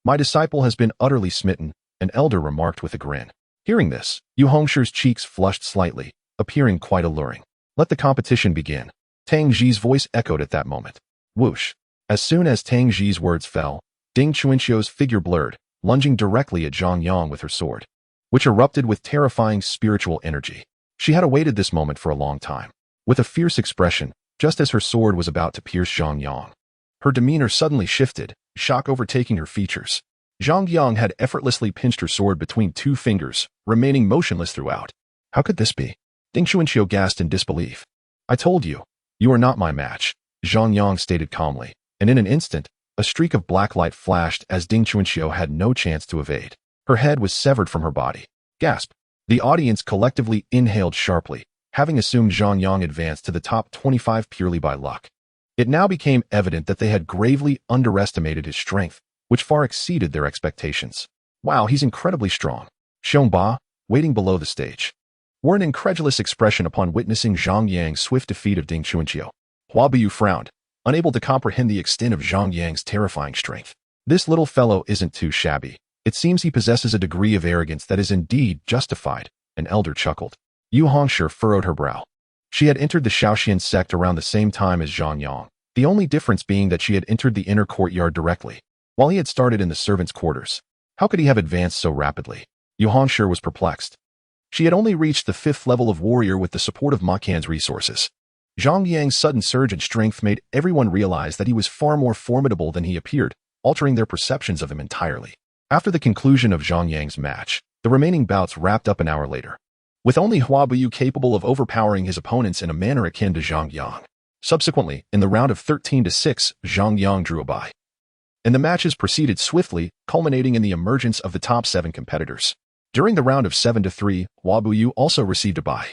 My disciple has been utterly smitten, an elder remarked with a grin. Hearing this, Yu Hongshi's cheeks flushed slightly, appearing quite alluring. Let the competition begin. Tang Ji's voice echoed at that moment. Whoosh. As soon as Tang Ji's words fell, Ding Chuanxiu's figure blurred, lunging directly at Zhang Yang with her sword, which erupted with terrifying spiritual energy. She had awaited this moment for a long time. With a fierce expression, just as her sword was about to pierce Zhang Yang, her demeanor suddenly shifted, shock overtaking her features. Zhang Yang had effortlessly pinched her sword between 2 fingers, remaining motionless throughout. How could this be? Ding Chuanxiu gasped in disbelief. I told you, you are not my match, Zhang Yang stated calmly, and in an instant, a streak of black light flashed as Ding Chuanxiu had no chance to evade. Her head was severed from her body. Gasp. The audience collectively inhaled sharply, having assumed Zhang Yang advanced to the top 25 purely by luck. It now became evident that they had gravely underestimated his strength, which far exceeded their expectations. Wow, he's incredibly strong. Xiongba, waiting below the stage, wore an incredulous expression upon witnessing Zhang Yang's swift defeat of Ding Chuanxiu. Hua Buyu frowned, unable to comprehend the extent of Zhang Yang's terrifying strength. This little fellow isn't too shabby. It seems he possesses a degree of arrogance that is indeed justified, an elder chuckled. Yu Hongshi furrowed her brow. She had entered the Shaoxian sect around the same time as Zhang Yang, the only difference being that she had entered the inner courtyard directly, while he had started in the servants' quarters. How could he have advanced so rapidly? Yu Hongshi was perplexed. She had only reached the 5th level of warrior with the support of Makan's resources. Zhang Yang's sudden surge in strength made everyone realize that he was far more formidable than he appeared, altering their perceptions of him entirely. After the conclusion of Zhang Yang's match, the remaining bouts wrapped up an hour later, with only Hua Buyu capable of overpowering his opponents in a manner akin to Zhang Yang. Subsequently, in the round of 13-6, Zhang Yang drew a bye. and the matches proceeded swiftly, culminating in the emergence of the top 7 competitors. During the round of 7-3, Hua Buyu also received a bye,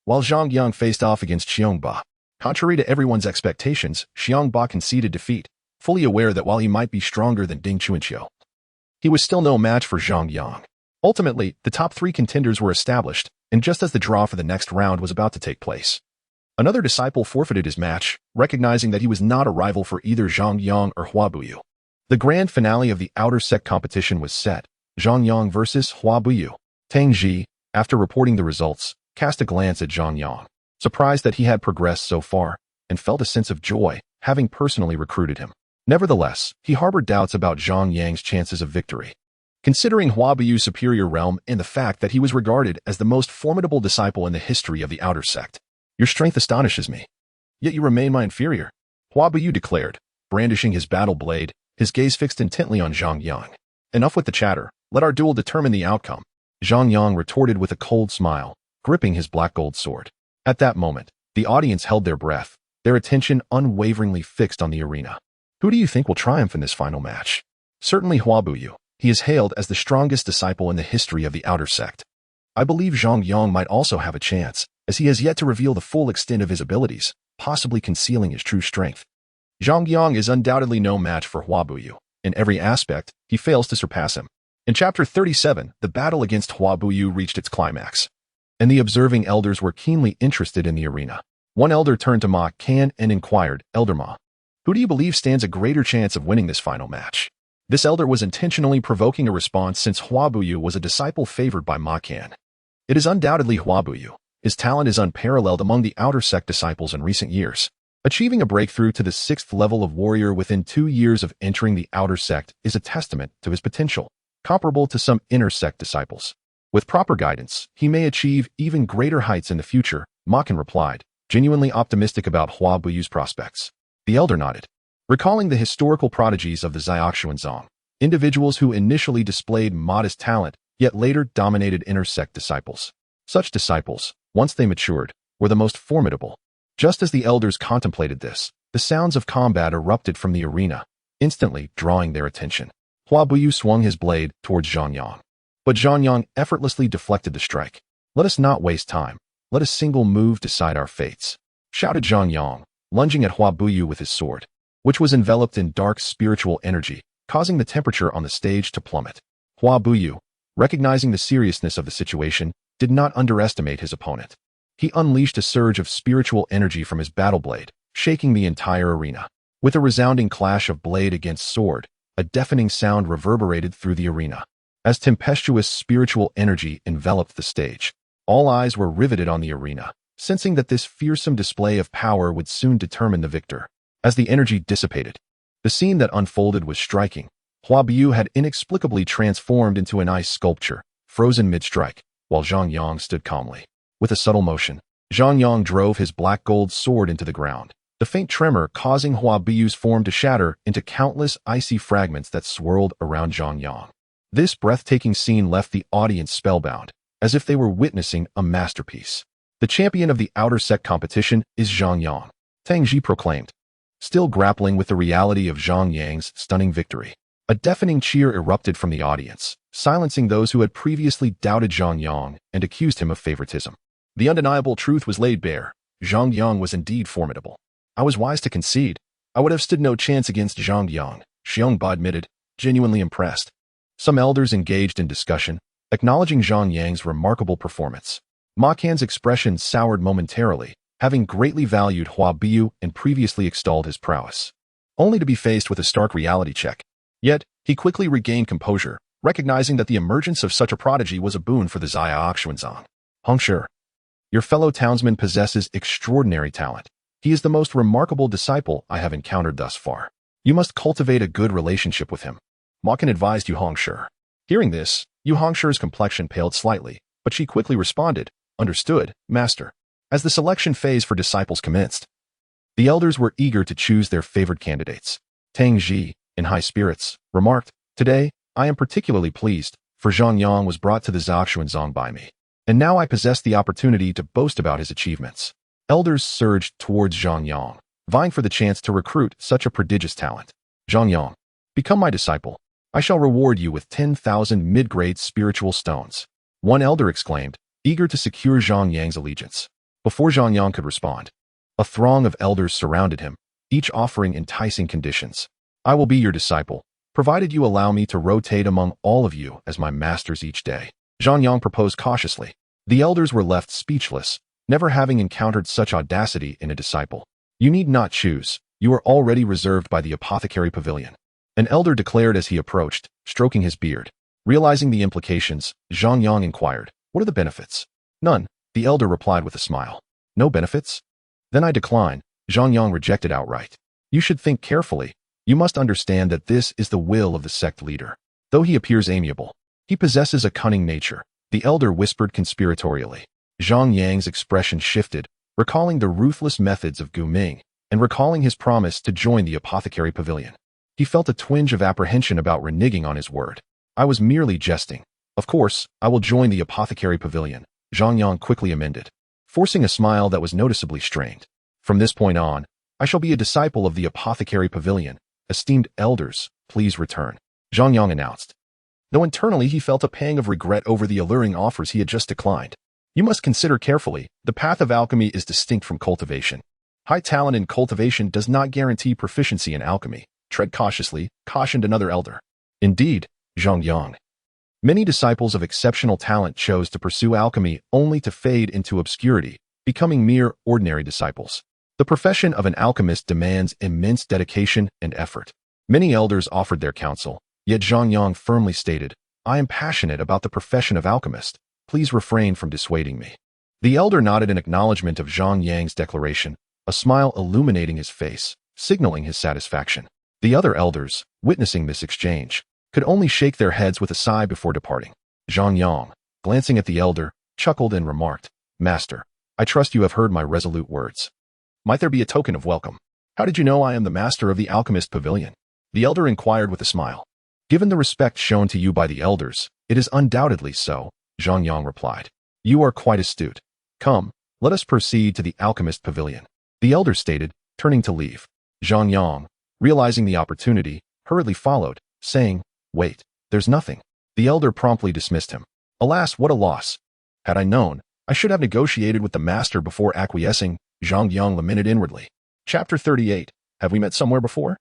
while Zhang Yang faced off against Xiongba. Contrary to everyone's expectations, Xiongba conceded defeat, fully aware that while he might be stronger than Ding Chuanqiu, he was still no match for Zhang Yang. Ultimately, the top 3 contenders were established, and just as the draw for the next round was about to take place, another disciple forfeited his match, recognizing that he was not a rival for either Zhang Yang or Hua Buyu. The grand finale of the outer sect competition was set, Zhang Yang versus Hua Buyu. Tang Ji, after reporting the results, cast a glance at Zhang Yang, surprised that he had progressed so far, and felt a sense of joy, having personally recruited him. Nevertheless, he harbored doubts about Zhang Yang's chances of victory. Considering Hua Buyu's superior realm and the fact that he was regarded as the most formidable disciple in the history of the outer sect, your strength astonishes me. Yet you remain my inferior, Hua Buyu declared, brandishing his battle blade, his gaze fixed intently on Zhang Yang. Enough with the chatter, let our duel determine the outcome, Zhang Yang retorted with a cold smile, gripping his black gold sword. At that moment, the audience held their breath, their attention unwaveringly fixed on the arena. Who do you think will triumph in this final match? Certainly Hua Buyu. He is hailed as the strongest disciple in the history of the outer sect. I believe Zhang Yang might also have a chance, as he has yet to reveal the full extent of his abilities, possibly concealing his true strength. Zhang Yang is undoubtedly no match for Hua Buyu. In every aspect, he fails to surpass him. In Chapter 37, the battle against Hua Buyu reached its climax, and the observing elders were keenly interested in the arena. One elder turned to Ma Kan and inquired, Elder Ma, who do you believe stands a greater chance of winning this final match? This elder was intentionally provoking a response since Hua Buyu was a disciple favored by Ma Kan. It is undoubtedly Hua Buyu. His talent is unparalleled among the outer sect disciples in recent years. Achieving a breakthrough to the 6th level of warrior within 2 years of entering the outer sect is a testament to his potential, comparable to some inner sect disciples. With proper guidance, he may achieve even greater heights in the future, Ma Kan replied, genuinely optimistic about Hua Buyu's prospects. The elder nodded, recalling the historical prodigies of the Xiaoxuanzong, individuals who initially displayed modest talent, yet later dominated inner sect disciples. Such disciples, once they matured, were the most formidable. Just as the elders contemplated this, the sounds of combat erupted from the arena, instantly drawing their attention. Hua Buyu swung his blade towards Zhang Yang, but Zhang Yang effortlessly deflected the strike. Let us not waste time. Let a single move decide our fates, shouted Zhang Yang, lunging at Hua Buyu with his sword, which was enveloped in dark spiritual energy, causing the temperature on the stage to plummet. Hua Buyu, recognizing the seriousness of the situation, did not underestimate his opponent. He unleashed a surge of spiritual energy from his battle blade, shaking the entire arena. With a resounding clash of blade against sword, a deafening sound reverberated through the arena. As tempestuous spiritual energy enveloped the stage, all eyes were riveted on the arena, sensing that this fearsome display of power would soon determine the victor. As the energy dissipated, the scene that unfolded was striking. Hua Buyu had inexplicably transformed into an ice sculpture, frozen mid-strike, while Zhang Yang stood calmly. With a subtle motion, Zhang Yang drove his black gold sword into the ground, the faint tremor causing Hua Buyu's form to shatter into countless icy fragments that swirled around Zhang Yang. This breathtaking scene left the audience spellbound, as if they were witnessing a masterpiece. The champion of the outer sect competition is Zhang Yang, Tang Ji proclaimed, still grappling with the reality of Zhang Yang's stunning victory. A deafening cheer erupted from the audience, silencing those who had previously doubted Zhang Yang and accused him of favoritism. The undeniable truth was laid bare. Zhang Yang was indeed formidable. I was wise to concede. I would have stood no chance against Zhang Yang, Xiongba admitted, genuinely impressed. Some elders engaged in discussion, acknowledging Zhang Yang's remarkable performance. Ma Kan's expression soured momentarily, having greatly valued Hua Buyu and previously extolled his prowess, only to be faced with a stark reality check. Yet, he quickly regained composure, recognizing that the emergence of such a prodigy was a boon for the Xiaoxuanzong. Hongshi, your fellow townsman possesses extraordinary talent. He is the most remarkable disciple I have encountered thus far. You must cultivate a good relationship with him, Ma Kan advised Yu Hongshi. Hearing this, Yu Hongshi's complexion paled slightly, but she quickly responded, Understood, Master. As the selection phase for disciples commenced, the elders were eager to choose their favored candidates. Tang Ji, in high spirits, remarked, Today, I am particularly pleased, for Zhang Yang was brought to the Xiaoxuanzong by me, and now I possess the opportunity to boast about his achievements. Elders surged towards Zhang Yang, vying for the chance to recruit such a prodigious talent. Zhang Yang, Become my disciple. I shall reward you with 10,000 mid-grade spiritual stones. One elder exclaimed, eager to secure Zhang Yang's allegiance. Before Zhang Yang could respond, a throng of elders surrounded him, each offering enticing conditions. I will be your disciple, provided you allow me to rotate among all of you as my masters each day. Zhang Yang proposed cautiously. The elders were left speechless, never having encountered such audacity in a disciple. You need not choose. You are already reserved by the apothecary pavilion. An elder declared as he approached, stroking his beard. Realizing the implications, Zhang Yang inquired, what are the benefits? None, the elder replied with a smile. No benefits? Then I decline, Zhang Yang rejected outright. You should think carefully. You must understand that this is the will of the sect leader. Though he appears amiable, he possesses a cunning nature, the elder whispered conspiratorially. Zhang Yang's expression shifted, recalling the ruthless methods of Gu Ming, and recalling his promise to join the apothecary pavilion. He felt a twinge of apprehension about reneging on his word. I was merely jesting. Of course, I will join the apothecary pavilion, Zhang Yang quickly amended, forcing a smile that was noticeably strained. From this point on, I shall be a disciple of the apothecary pavilion. Esteemed elders, please return, Zhang Yang announced. Though internally he felt a pang of regret over the alluring offers he had just declined. You must consider carefully, the path of alchemy is distinct from cultivation. High talent in cultivation does not guarantee proficiency in alchemy. Tread cautiously, cautioned another elder. Indeed, Zhang Yang. Many disciples of exceptional talent chose to pursue alchemy only to fade into obscurity, becoming mere ordinary disciples. The profession of an alchemist demands immense dedication and effort. Many elders offered their counsel, yet Zhang Yang firmly stated, I am passionate about the profession of alchemist. Please refrain from dissuading me. The elder nodded in acknowledgement of Zhang Yang's declaration, a smile illuminating his face, signaling his satisfaction. The other elders, witnessing this exchange, could only shake their heads with a sigh before departing. Zhang Yang, glancing at the elder, chuckled and remarked, Master, I trust you have heard my resolute words. Might there be a token of welcome? How did you know I am the master of the alchemist pavilion? The elder inquired with a smile. Given the respect shown to you by the elders, it is undoubtedly so, Zhang Yang replied. You are quite astute. Come, let us proceed to the alchemist pavilion. The elder stated, turning to leave. Zhang Yang, realizing the opportunity, hurriedly followed, saying, Wait, there's nothing. The elder promptly dismissed him. Alas, what a loss. Had I known, I should have negotiated with the master before acquiescing, Zhang Yang lamented inwardly. Chapter 38. Have we met somewhere before?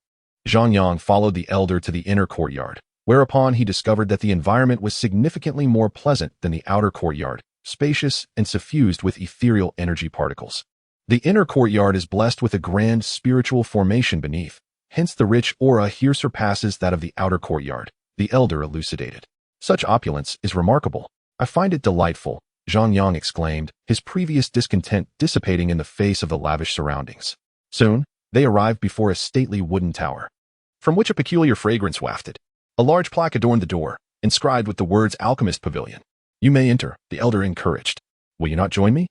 Zhang Yang followed the elder to the inner courtyard, whereupon he discovered that the environment was significantly more pleasant than the outer courtyard, spacious and suffused with ethereal energy particles. The inner courtyard is blessed with a grand spiritual formation beneath, hence the rich aura here surpasses that of the outer courtyard, the elder elucidated. Such opulence is remarkable. I find it delightful, Zhang Yang exclaimed, his previous discontent dissipating in the face of the lavish surroundings. Soon, they arrived before a stately wooden tower, from which a peculiar fragrance wafted. A large plaque adorned the door, inscribed with the words Alchemist Pavilion. You may enter, the elder encouraged. Will you not join me?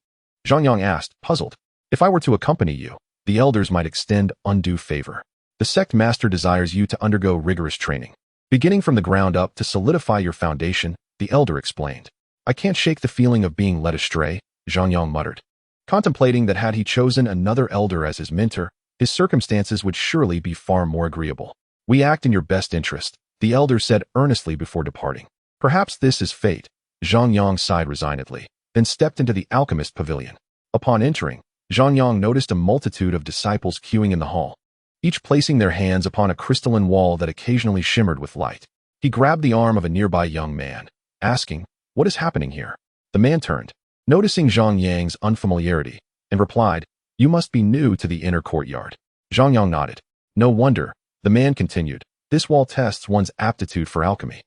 Zhang Yang asked, puzzled. If I were to accompany you, the elders might extend undue favor. The sect master desires you to undergo rigorous training, beginning from the ground up to solidify your foundation, the elder explained. I can't shake the feeling of being led astray, Zhang Yang muttered, contemplating that had he chosen another elder as his mentor, his circumstances would surely be far more agreeable. We act in your best interest, the elder said earnestly before departing. Perhaps this is fate, Zhang Yang sighed resignedly, then stepped into the alchemist pavilion. Upon entering, Zhang Yang noticed a multitude of disciples queuing in the hall, each placing their hands upon a crystalline wall that occasionally shimmered with light. He grabbed the arm of a nearby young man, asking, What is happening here? The man turned, noticing Zhang Yang's unfamiliarity, and replied, You must be new to the inner courtyard. Zhang Yang nodded. No wonder, the man continued. This wall tests one's aptitude for alchemy.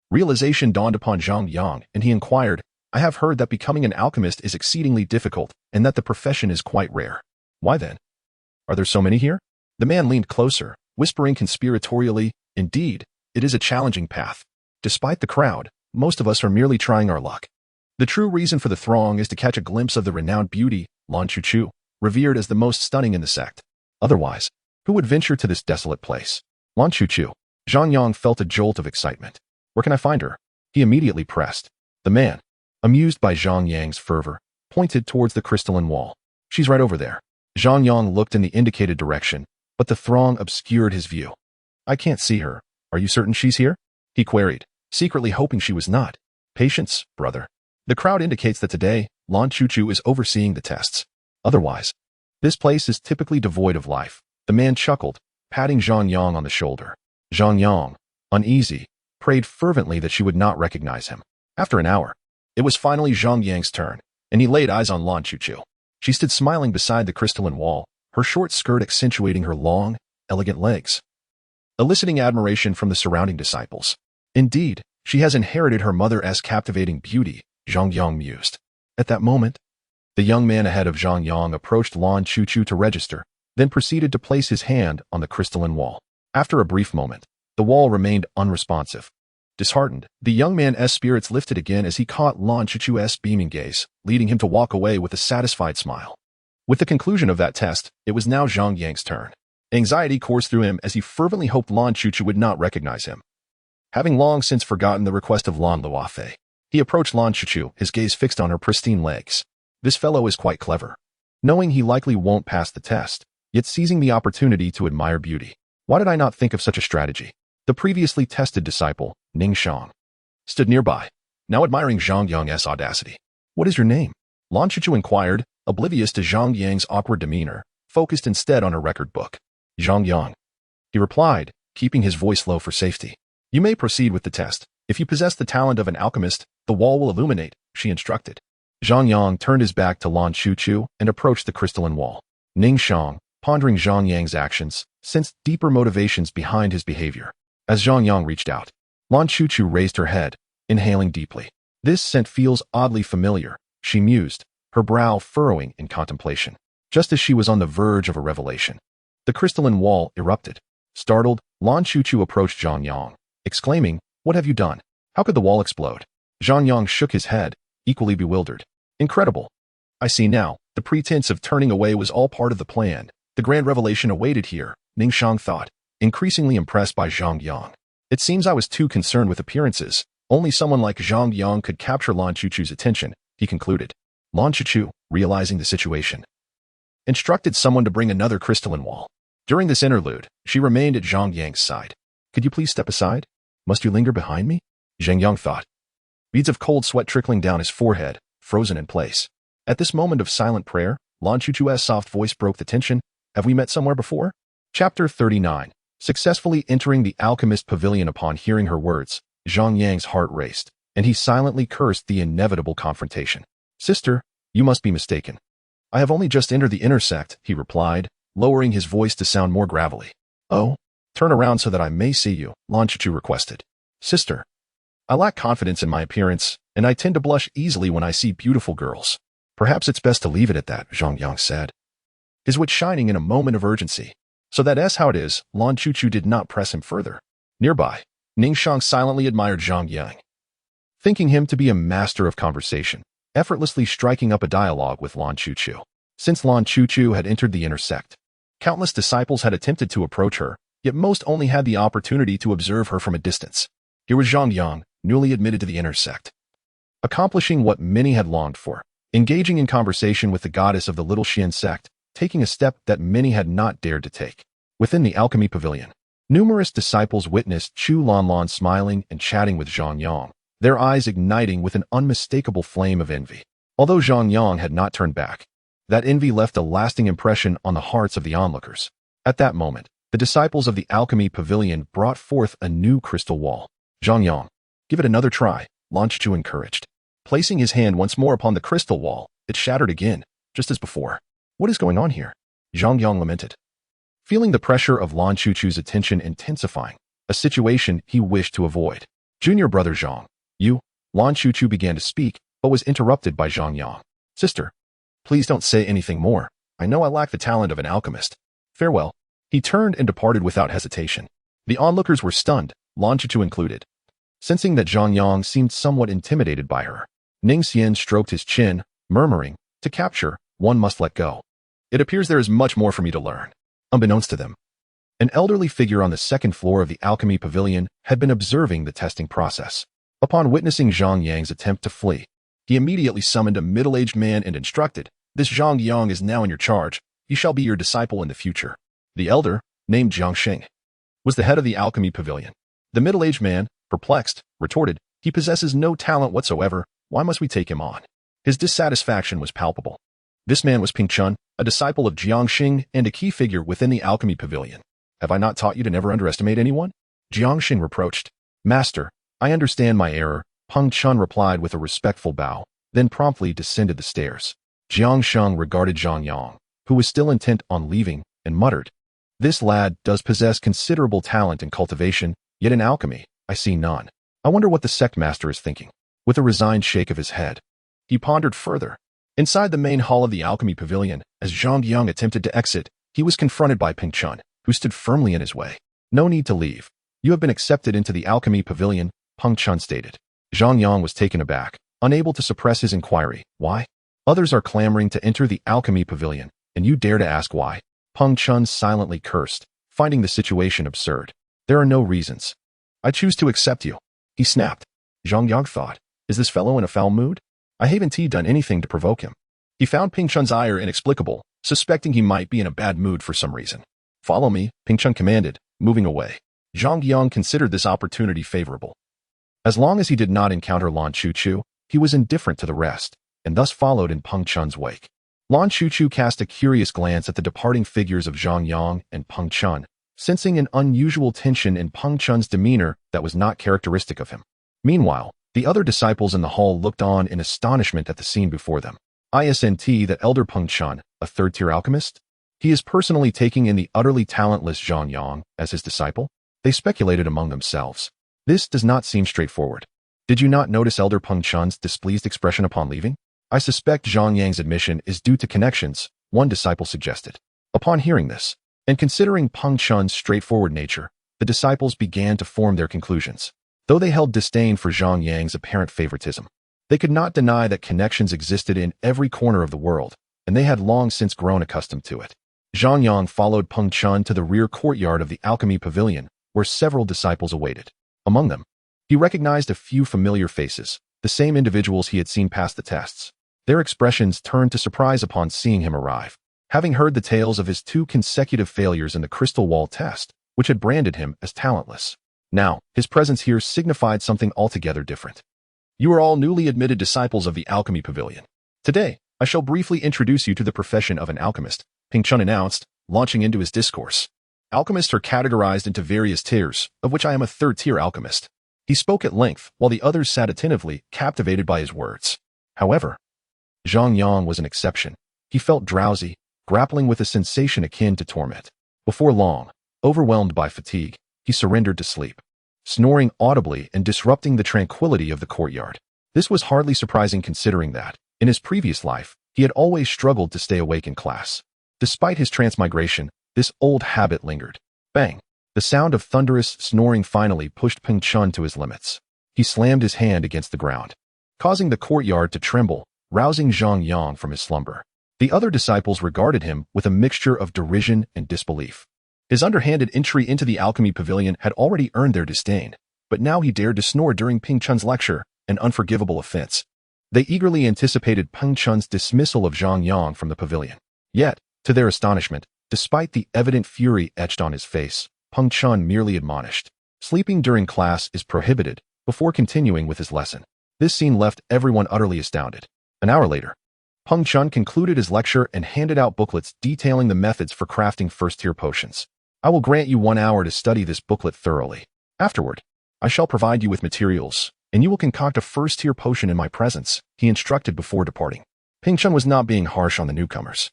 Realization dawned upon Zhang Yang, and he inquired, I have heard that becoming an alchemist is exceedingly difficult, and that the profession is quite rare. Why then? Are there so many here? The man leaned closer, whispering conspiratorially, Indeed, it is a challenging path. Despite the crowd, most of us are merely trying our luck. The true reason for the throng is to catch a glimpse of the renowned beauty, Lan Chuchu, revered as the most stunning in the sect. Otherwise, who would venture to this desolate place? Lan Chuchu. Zhang Yang felt a jolt of excitement. Where can I find her? He immediately pressed. The man, amused by Zhang Yang's fervor, pointed towards the crystalline wall. She's right over there. Zhang Yang looked in the indicated direction, but the throng obscured his view. I can't see her, Are you certain she's here? He queried, secretly hoping she was not. Patience, brother. The crowd indicates that today, Lan Chuchu is overseeing the tests. Otherwise, this place is typically devoid of life. The man chuckled, patting Zhang Yang on the shoulder. Zhang Yang, uneasy, prayed fervently that she would not recognize him. After an hour, it was finally Zhang Yang's turn, and he laid eyes on Lan Chuchu. She stood smiling beside the crystalline wall, her short skirt accentuating her long, elegant legs, eliciting admiration from the surrounding disciples. Indeed, she has inherited her mother's captivating beauty, Zhang Yang mused. At that moment, the young man ahead of Zhang Yang approached Lan Chuchu to register, then proceeded to place his hand on the crystalline wall. After a brief moment, the wall remained unresponsive. Disheartened, the young man's spirits lifted again as he caught Lan Chuchu's beaming gaze, leading him to walk away with a satisfied smile. With the conclusion of that test, it was now Zhang Yang's turn. Anxiety coursed through him as he fervently hoped Lan Chuchu would not recognize him. Having long since forgotten the request of Lan Luofei, he approached Lan Chuchu, his gaze fixed on her pristine legs. This fellow is quite clever. Knowing he likely won't pass the test, yet seizing the opportunity to admire beauty. Why did I not think of such a strategy? The previously tested disciple, Ning Shang, stood nearby, now admiring Zhang Yang's audacity. What is your name? Lan Chuchu inquired, oblivious to Zhang Yang's awkward demeanor, focused instead on her record book. Zhang Yang, he replied, keeping his voice low for safety. You may proceed with the test. If you possess the talent of an alchemist, the wall will illuminate, she instructed. Zhang Yang turned his back to Lan Chuchu and approached the crystalline wall. Ning Shang, pondering Zhang Yang's actions, sensed deeper motivations behind his behavior. As Zhang Yang reached out, Lan Chuchu raised her head, inhaling deeply. This scent feels oddly familiar, she mused, her brow furrowing in contemplation. Just as she was on the verge of a revelation, the crystalline wall erupted. Startled, Lan Chuchu approached Zhang Yang, exclaiming, "What have you done? How could the wall explode?" Zhang Yang shook his head, equally bewildered. Incredible. I see now, the pretense of turning away was all part of the plan. The grand revelation awaited here, Ning Shang thought, increasingly impressed by Zhang Yang. It seems I was too concerned with appearances. Only someone like Zhang Yang could capture Lan Chuchu's attention, he concluded. Lan Chuchu, realizing the situation, instructed someone to bring another crystalline wall. During this interlude, she remained at Zhang Yang's side. Could you please step aside? Must you linger behind me? Zhang Yang thought. Beads of cold sweat trickling down his forehead, frozen in place. At this moment of silent prayer, Lan Chuchu's soft voice broke the tension. Have we met somewhere before? Chapter 39. Successfully entering the alchemist pavilion. Upon hearing her words, Zhang Yang's heart raced, and he silently cursed the inevitable confrontation. Sister, you must be mistaken. I have only just entered the inner sect, he replied, lowering his voice to sound more gravelly. Oh, turn around so that I may see you, Lan Chuchu requested. Sister, I lack confidence in my appearance, and I tend to blush easily when I see beautiful girls. Perhaps it's best to leave it at that, Zhang Yang said, his wit shining in a moment of urgency. So that's how it is, Lan Chuchu did not press him further. Nearby, Ning Shang silently admired Zhang Yang, thinking him to be a master of conversation, effortlessly striking up a dialogue with Lan Chuchu. Since Lan Chuchu had entered the inner sect, countless disciples had attempted to approach her, yet most only had the opportunity to observe her from a distance. Here was Zhang Yang, newly admitted to the inner sect, accomplishing what many had longed for, engaging in conversation with the goddess of the Little Xian sect, taking a step that many had not dared to take. Within the Alchemy pavilion, numerous disciples witnessed Chu Lanlan smiling and chatting with Zhang Yang, their eyes igniting with an unmistakable flame of envy. Although Zhang Yang had not turned back, that envy left a lasting impression on the hearts of the onlookers. At that moment, the disciples of the Alchemy pavilion brought forth a new crystal wall. Zhang Yang, give it another try, Lan Chuchu encouraged. Placing his hand once more upon the crystal wall, it shattered again, just as before. What is going on here? Zhang Yang lamented, feeling the pressure of Lan Chuchu's attention intensifying, a situation he wished to avoid. Junior brother Zhang, Lan Chuchu began to speak, but was interrupted by Zhang Yang. Sister, please don't say anything more. I know I lack the talent of an alchemist. Farewell. He turned and departed without hesitation. The onlookers were stunned, Lan Chuchu included, sensing that Zhang Yang seemed somewhat intimidated by her. Ning Xian stroked his chin, murmuring, to capture, one must let go. It appears there is much more for me to learn. Unbeknownst to them, an elderly figure on the second floor of the Alchemy pavilion had been observing the testing process. Upon witnessing Zhang Yang's attempt to flee, he immediately summoned a middle-aged man and instructed, "This Zhang Yang is now in your charge. He shall be your disciple in the future." The elder, named Jiang Sheng, was the head of the Alchemy pavilion. The middle-aged man, perplexed, retorted, "He possesses no talent whatsoever. Why must we take him on?" His dissatisfaction was palpable. This man was Ping Chun, a disciple of Jiang Xing and a key figure within the Alchemy Pavilion. "Have I not taught you to never underestimate anyone?" Jiang Xing reproached. "Master, I understand my error," Peng Chun replied with a respectful bow, then promptly descended the stairs. Jiang Sheng regarded Zhang Yang, who was still intent on leaving, and muttered, "This lad does possess considerable talent in cultivation, yet in alchemy, I see none. I wonder what the sect master is thinking." With a resigned shake of his head, he pondered further. Inside the main hall of the Alchemy Pavilion, as Zhang Yang attempted to exit, he was confronted by Ping Chun, who stood firmly in his way. "No need to leave. You have been accepted into the Alchemy Pavilion," Peng Chun stated. Zhang Yang was taken aback, unable to suppress his inquiry. "Why? Others are clamoring to enter the Alchemy Pavilion, and you dare to ask why?" Peng Chun silently cursed, finding the situation absurd. "There are no reasons. I choose to accept you," he snapped. Zhang Yang thought, "Is this fellow in a foul mood? I haven't done anything to provoke him." He found Ping Chun's ire inexplicable, suspecting he might be in a bad mood for some reason. "Follow me," Ping Chun commanded, moving away. Zhang Yang considered this opportunity favorable. As long as he did not encounter Lan Chuchu, he was indifferent to the rest, and thus followed in Peng Chun's wake. Lan Chuchu cast a curious glance at the departing figures of Zhang Yang and Peng Chun, sensing an unusual tension in Peng Chun's demeanor that was not characteristic of him. Meanwhile, the other disciples in the hall looked on in astonishment at the scene before them. Isn't that elder Peng Chun, a third-tier alchemist? He is personally taking in the utterly talentless Zhang Yang as his disciple? They speculated among themselves. This does not seem straightforward. Did you not notice elder Peng Chun's displeased expression upon leaving? I suspect Zhang Yang's admission is due to connections, one disciple suggested. Upon hearing this, and considering Peng Chun's straightforward nature, the disciples began to form their conclusions. Though they held disdain for Zhang Yang's apparent favoritism, they could not deny that connections existed in every corner of the world, and they had long since grown accustomed to it. Zhang Yang followed Peng Chun to the rear courtyard of the Alchemy Pavilion, where several disciples awaited. Among them, he recognized a few familiar faces, the same individuals he had seen pass the tests. Their expressions turned to surprise upon seeing him arrive. Having heard the tales of his 2 consecutive failures in the crystal wall test, which had branded him as talentless. Now, his presence here signified something altogether different. "You are all newly admitted disciples of the Alchemy Pavilion. Today, I shall briefly introduce you to the profession of an alchemist," Ping Chun announced, launching into his discourse. "Alchemists are categorized into various tiers, of which I am a third-tier alchemist." He spoke at length, while the others sat attentively, captivated by his words. However, Zhang Yang was an exception. He felt drowsy, grappling with a sensation akin to torment. Before long, overwhelmed by fatigue, he surrendered to sleep, snoring audibly and disrupting the tranquility of the courtyard. This was hardly surprising considering that, in his previous life, he had always struggled to stay awake in class. Despite his transmigration, this old habit lingered. Bang! The sound of thunderous snoring finally pushed Peng Chun to his limits. He slammed his hand against the ground, causing the courtyard to tremble, rousing Zhang Yang from his slumber. The other disciples regarded him with a mixture of derision and disbelief. His underhanded entry into the Alchemy Pavilion had already earned their disdain, but now he dared to snore during Ping Chun's lecture, an unforgivable offense. They eagerly anticipated Peng Chun's dismissal of Zhang Yang from the pavilion. Yet, to their astonishment, despite the evident fury etched on his face, Peng Chun merely admonished, "Sleeping during class is prohibited," before continuing with his lesson. This scene left everyone utterly astounded. An hour later, Peng Chun concluded his lecture and handed out booklets detailing the methods for crafting first-tier potions. "I will grant you 1 hour to study this booklet thoroughly. Afterward, I shall provide you with materials, and you will concoct a first-tier potion in my presence," he instructed before departing. Peng Chun was not being harsh on the newcomers.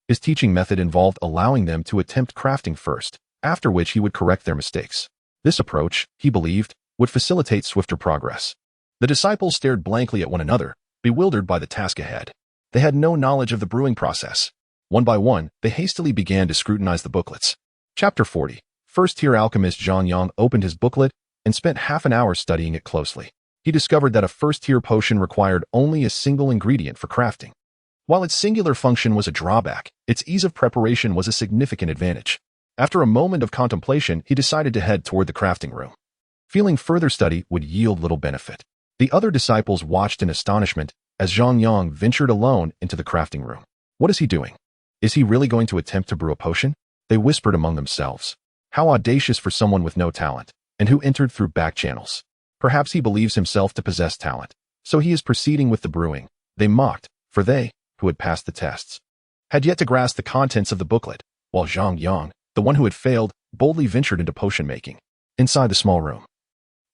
His teaching method involved allowing them to attempt crafting first, after which he would correct their mistakes. This approach, he believed, would facilitate swifter progress. The disciples stared blankly at one another, bewildered by the task ahead. They had no knowledge of the brewing process. One by one, they hastily began to scrutinize the booklets. Chapter 40. First-tier alchemist Zhang Yang opened his booklet and spent half an hour studying it closely. He discovered that a first-tier potion required only a single ingredient for crafting. While its singular function was a drawback, its ease of preparation was a significant advantage. After a moment of contemplation, he decided to head toward the crafting room, feeling further study would yield little benefit. The other disciples watched in astonishment as Zhang Yang ventured alone into the crafting room. What is he doing? Is he really going to attempt to brew a potion? They whispered among themselves. How audacious for someone with no talent. and who entered through back channels. Perhaps he believes himself to possess talent, so he is proceeding with the brewing. They mocked, for they, who had passed the tests, had yet to grasp the contents of the booklet, while Zhang Yang, the one who had failed, boldly ventured into potion making. Inside the small room,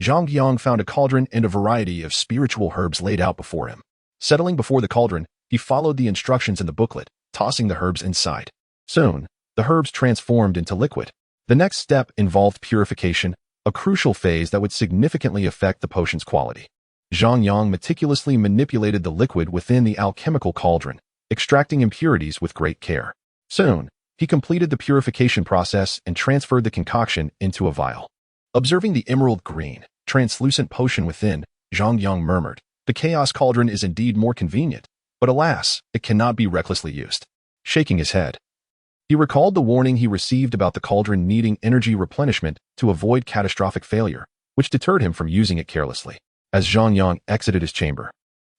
Zhang Yang found a cauldron and a variety of spiritual herbs laid out before him. Settling before the cauldron, he followed the instructions in the booklet, tossing the herbs inside. Soon, the herbs transformed into liquid. The next step involved purification, a crucial phase that would significantly affect the potion's quality. Zhang Yang meticulously manipulated the liquid within the alchemical cauldron, extracting impurities with great care. Soon, he completed the purification process and transferred the concoction into a vial. Observing the emerald green, translucent potion within, Zhang Yang murmured, "The chaos cauldron is indeed more convenient, but alas, it cannot be recklessly used." Shaking his head, he recalled the warning he received about the cauldron needing energy replenishment to avoid catastrophic failure, which deterred him from using it carelessly. As Zhang Yang exited his chamber,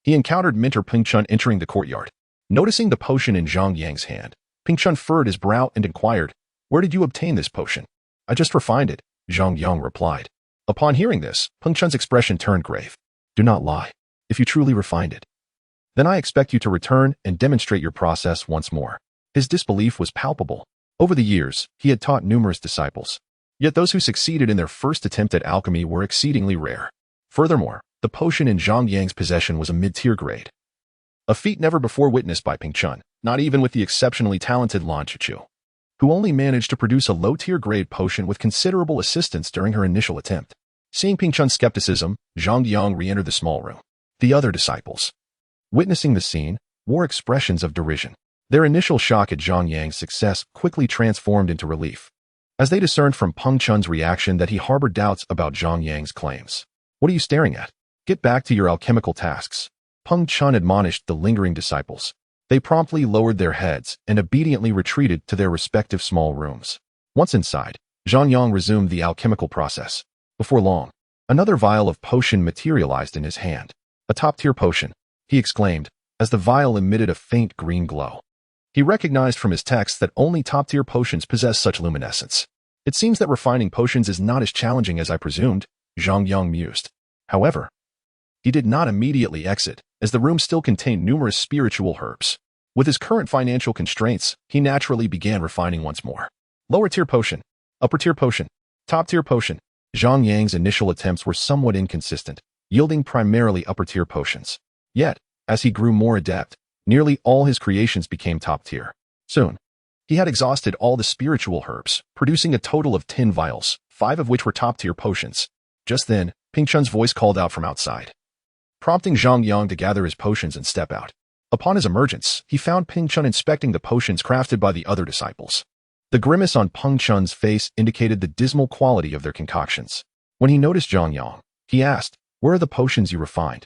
he encountered Mentor Ping Chun entering the courtyard. Noticing the potion in Zhang Yang's hand, Ping Chun furrowed his brow and inquired, "Where did you obtain this potion?" "I just refined it," Zhang Yang replied. Upon hearing this, Ping Chun's expression turned grave. "Do not lie. If you truly refined it, then I expect you to return and demonstrate your process once more." His disbelief was palpable. Over the years, he had taught numerous disciples, yet those who succeeded in their first attempt at alchemy were exceedingly rare. Furthermore, the potion in Zhang Yang's possession was a mid-tier grade, a feat never before witnessed by Ping Chun, not even with the exceptionally talented Lan Chuchu, who only managed to produce a low-tier grade potion with considerable assistance during her initial attempt. Seeing Ping Chun's skepticism, Zhang Yang re-entered the small room. The other disciples, witnessing the scene, wore expressions of derision. Their initial shock at Zhang Yang's success quickly transformed into relief, as they discerned from Peng Chun's reaction that he harbored doubts about Zhang Yang's claims. "What are you staring at? Get back to your alchemical tasks," Peng Chun admonished the lingering disciples. They promptly lowered their heads and obediently retreated to their respective small rooms. Once inside, Zhang Yang resumed the alchemical process. Before long, another vial of potion materialized in his hand. "A top-tier potion," he exclaimed, as the vial emitted a faint green glow. He recognized from his text that only top-tier potions possess such luminescence. "It seems that refining potions is not as challenging as I presumed," Zhang Yang mused. However, he did not immediately exit, as the room still contained numerous spiritual herbs. With his current financial constraints, he naturally began refining once more. Lower-tier potion, upper-tier potion, top-tier potion. Zhang Yang's initial attempts were somewhat inconsistent, yielding primarily upper-tier potions. Yet, as he grew more adept, nearly all his creations became top-tier. Soon, he had exhausted all the spiritual herbs, producing a total of 10 vials, 5 of which were top-tier potions. Just then, Ping Chun's voice called out from outside, prompting Zhang Yang to gather his potions and step out. Upon his emergence, he found Ping Chun inspecting the potions crafted by the other disciples. The grimace on Peng Chun's face indicated the dismal quality of their concoctions. When he noticed Zhang Yang, he asked, "Where are the potions you refined?"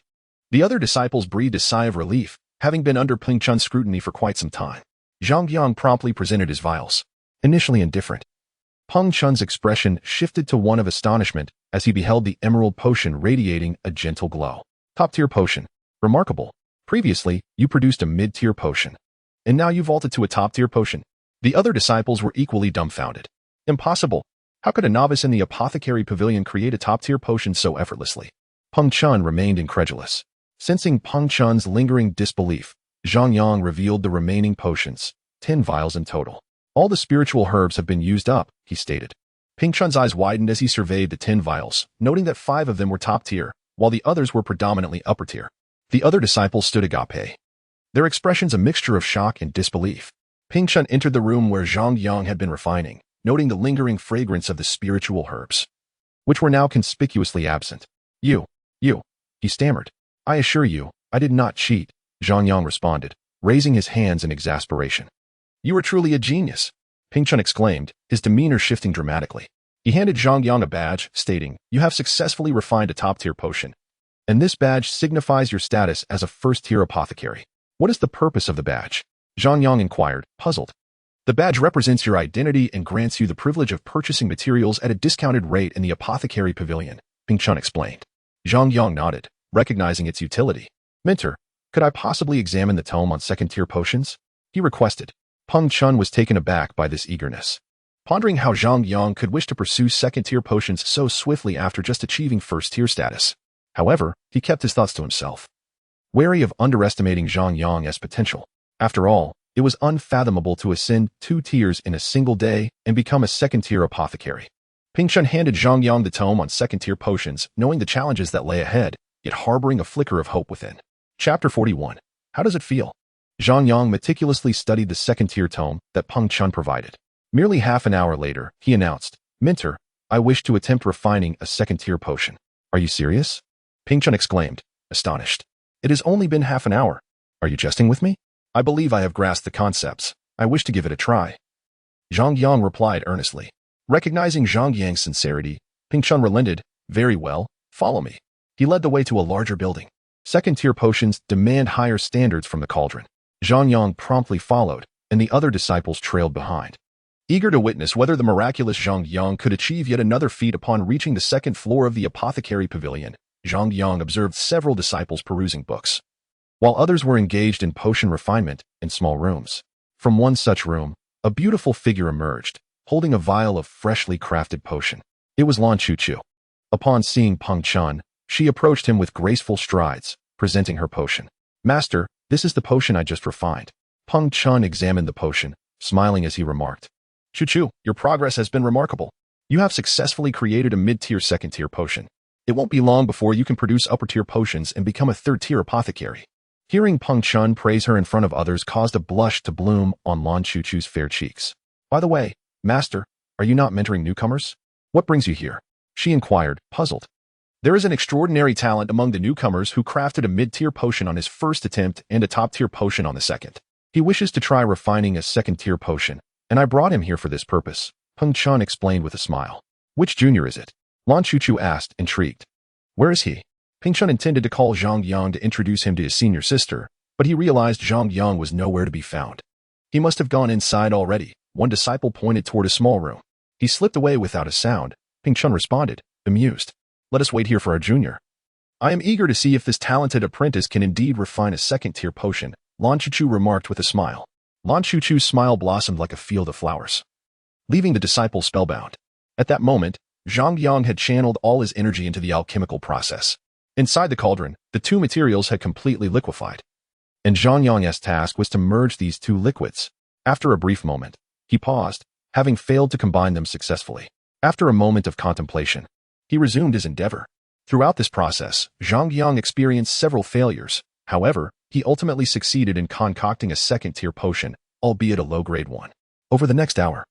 The other disciples breathed a sigh of relief, having been under Ping Chun's scrutiny for quite some time. Zhang Yang promptly presented his vials. Initially indifferent, Peng Chun's expression shifted to one of astonishment as he beheld the emerald potion radiating a gentle glow. "Top-tier potion. Remarkable. Previously, you produced a mid-tier potion, and now you vaulted to a top-tier potion." The other disciples were equally dumbfounded. "Impossible. How could a novice in the apothecary pavilion create a top-tier potion so effortlessly?" Peng Chun remained incredulous. Sensing Peng Chun's lingering disbelief, Zhang Yang revealed the remaining potions, 10 vials in total. "All the spiritual herbs have been used up," he stated. Ping Chun's eyes widened as he surveyed the 10 vials, noting that 5 of them were top-tier, while the others were predominantly upper-tier. The other disciples stood agape, their expressions a mixture of shock and disbelief. Ping Chun entered the room where Zhang Yang had been refining, noting the lingering fragrance of the spiritual herbs, which were now conspicuously absent. You, he stammered. "I assure you, I did not cheat," Zhang Yang responded, raising his hands in exasperation. "You are truly a genius," Ping Chun exclaimed, his demeanor shifting dramatically. He handed Zhang Yang a badge, stating, "You have successfully refined a top-tier potion, and this badge signifies your status as a first-tier apothecary." "What is the purpose of the badge?" Zhang Yang inquired, puzzled. "The badge represents your identity and grants you the privilege of purchasing materials at a discounted rate in the apothecary pavilion," Ping Chun explained. Zhang Yang nodded, recognizing its utility. "Mentor, could I possibly examine the tome on second-tier potions?" he requested. Peng Chun was taken aback by this eagerness. pondering how Zhang Yang could wish to pursue second-tier potions so swiftly after just achieving first-tier status. However, he kept his thoughts to himself, wary of underestimating Zhang Yang's potential. After all, it was unfathomable to ascend 2 tiers in a single day and become a second-tier apothecary. Ping Chen handed Zhang Yang the tome on second-tier potions, knowing the challenges that lay ahead, yet harboring a flicker of hope within. Chapter 41. How does it feel? Zhang Yang meticulously studied the second-tier tome that Peng Chen provided. Merely half an hour later, he announced, "Minter, I wish to attempt refining a second-tier potion." "Are you serious?" Ping Chen exclaimed, astonished. "It has only been half an hour. Are you jesting with me?" "I believe I have grasped the concepts. I wish to give it a try." Zhang Yang replied earnestly. Recognizing Zhang Yang's sincerity, Ping Chen relented. "Very well, follow me." He led the way to a larger building. Second-tier potions demand higher standards from the cauldron. Zhang Yang promptly followed, and the other disciples trailed behind. Eager to witness whether the miraculous Zhang Yang could achieve yet another feat upon reaching the second floor of the apothecary pavilion, Zhang Yang observed several disciples perusing books, while others were engaged in potion refinement in small rooms. From one such room, a beautiful figure emerged, holding a vial of freshly crafted potion. It was Lan Chuchu. Upon seeing Peng Chen, she approached him with graceful strides, presenting her potion. "Master, this is the potion I just refined." Peng Chen examined the potion, smiling as he remarked, "Chuchu, your progress has been remarkable. You have successfully created a mid-tier second-tier potion. It won't be long before you can produce upper-tier potions and become a third-tier apothecary." Hearing Peng Chen praise her in front of others caused a blush to bloom on Lan Chuchu's fair cheeks. "By the way, Master, are you not mentoring newcomers? What brings you here?" she inquired, puzzled. "There is an extraordinary talent among the newcomers who crafted a mid-tier potion on his first attempt and a top-tier potion on the second. He wishes to try refining a second-tier potion, and I brought him here for this purpose," Peng Chen explained with a smile. "Which junior is it?" Lan Chuchu asked, intrigued. "Where is he?" Ping Chen intended to call Zhang Yang to introduce him to his senior sister, but he realized Zhang Yang was nowhere to be found. He must have gone inside already. One disciple pointed toward a small room. He slipped away without a sound. Ping Chen responded, amused. "Let us wait here for our junior. I am eager to see if this talented apprentice can indeed refine a second-tier potion," Lan Chuchu remarked with a smile. Lan Chuchu's smile blossomed like a field of flowers, leaving the disciple spellbound. At that moment, Zhang Yang had channeled all his energy into the alchemical process. Inside the cauldron, the 2 materials had completely liquefied, and Zhang Yang's task was to merge these 2 liquids. After a brief moment, he paused, having failed to combine them successfully. After a moment of contemplation, he resumed his endeavor. Throughout this process, Zhang Yang experienced several failures. However, he ultimately succeeded in concocting a second-tier potion, albeit a low-grade one. Over the next hour,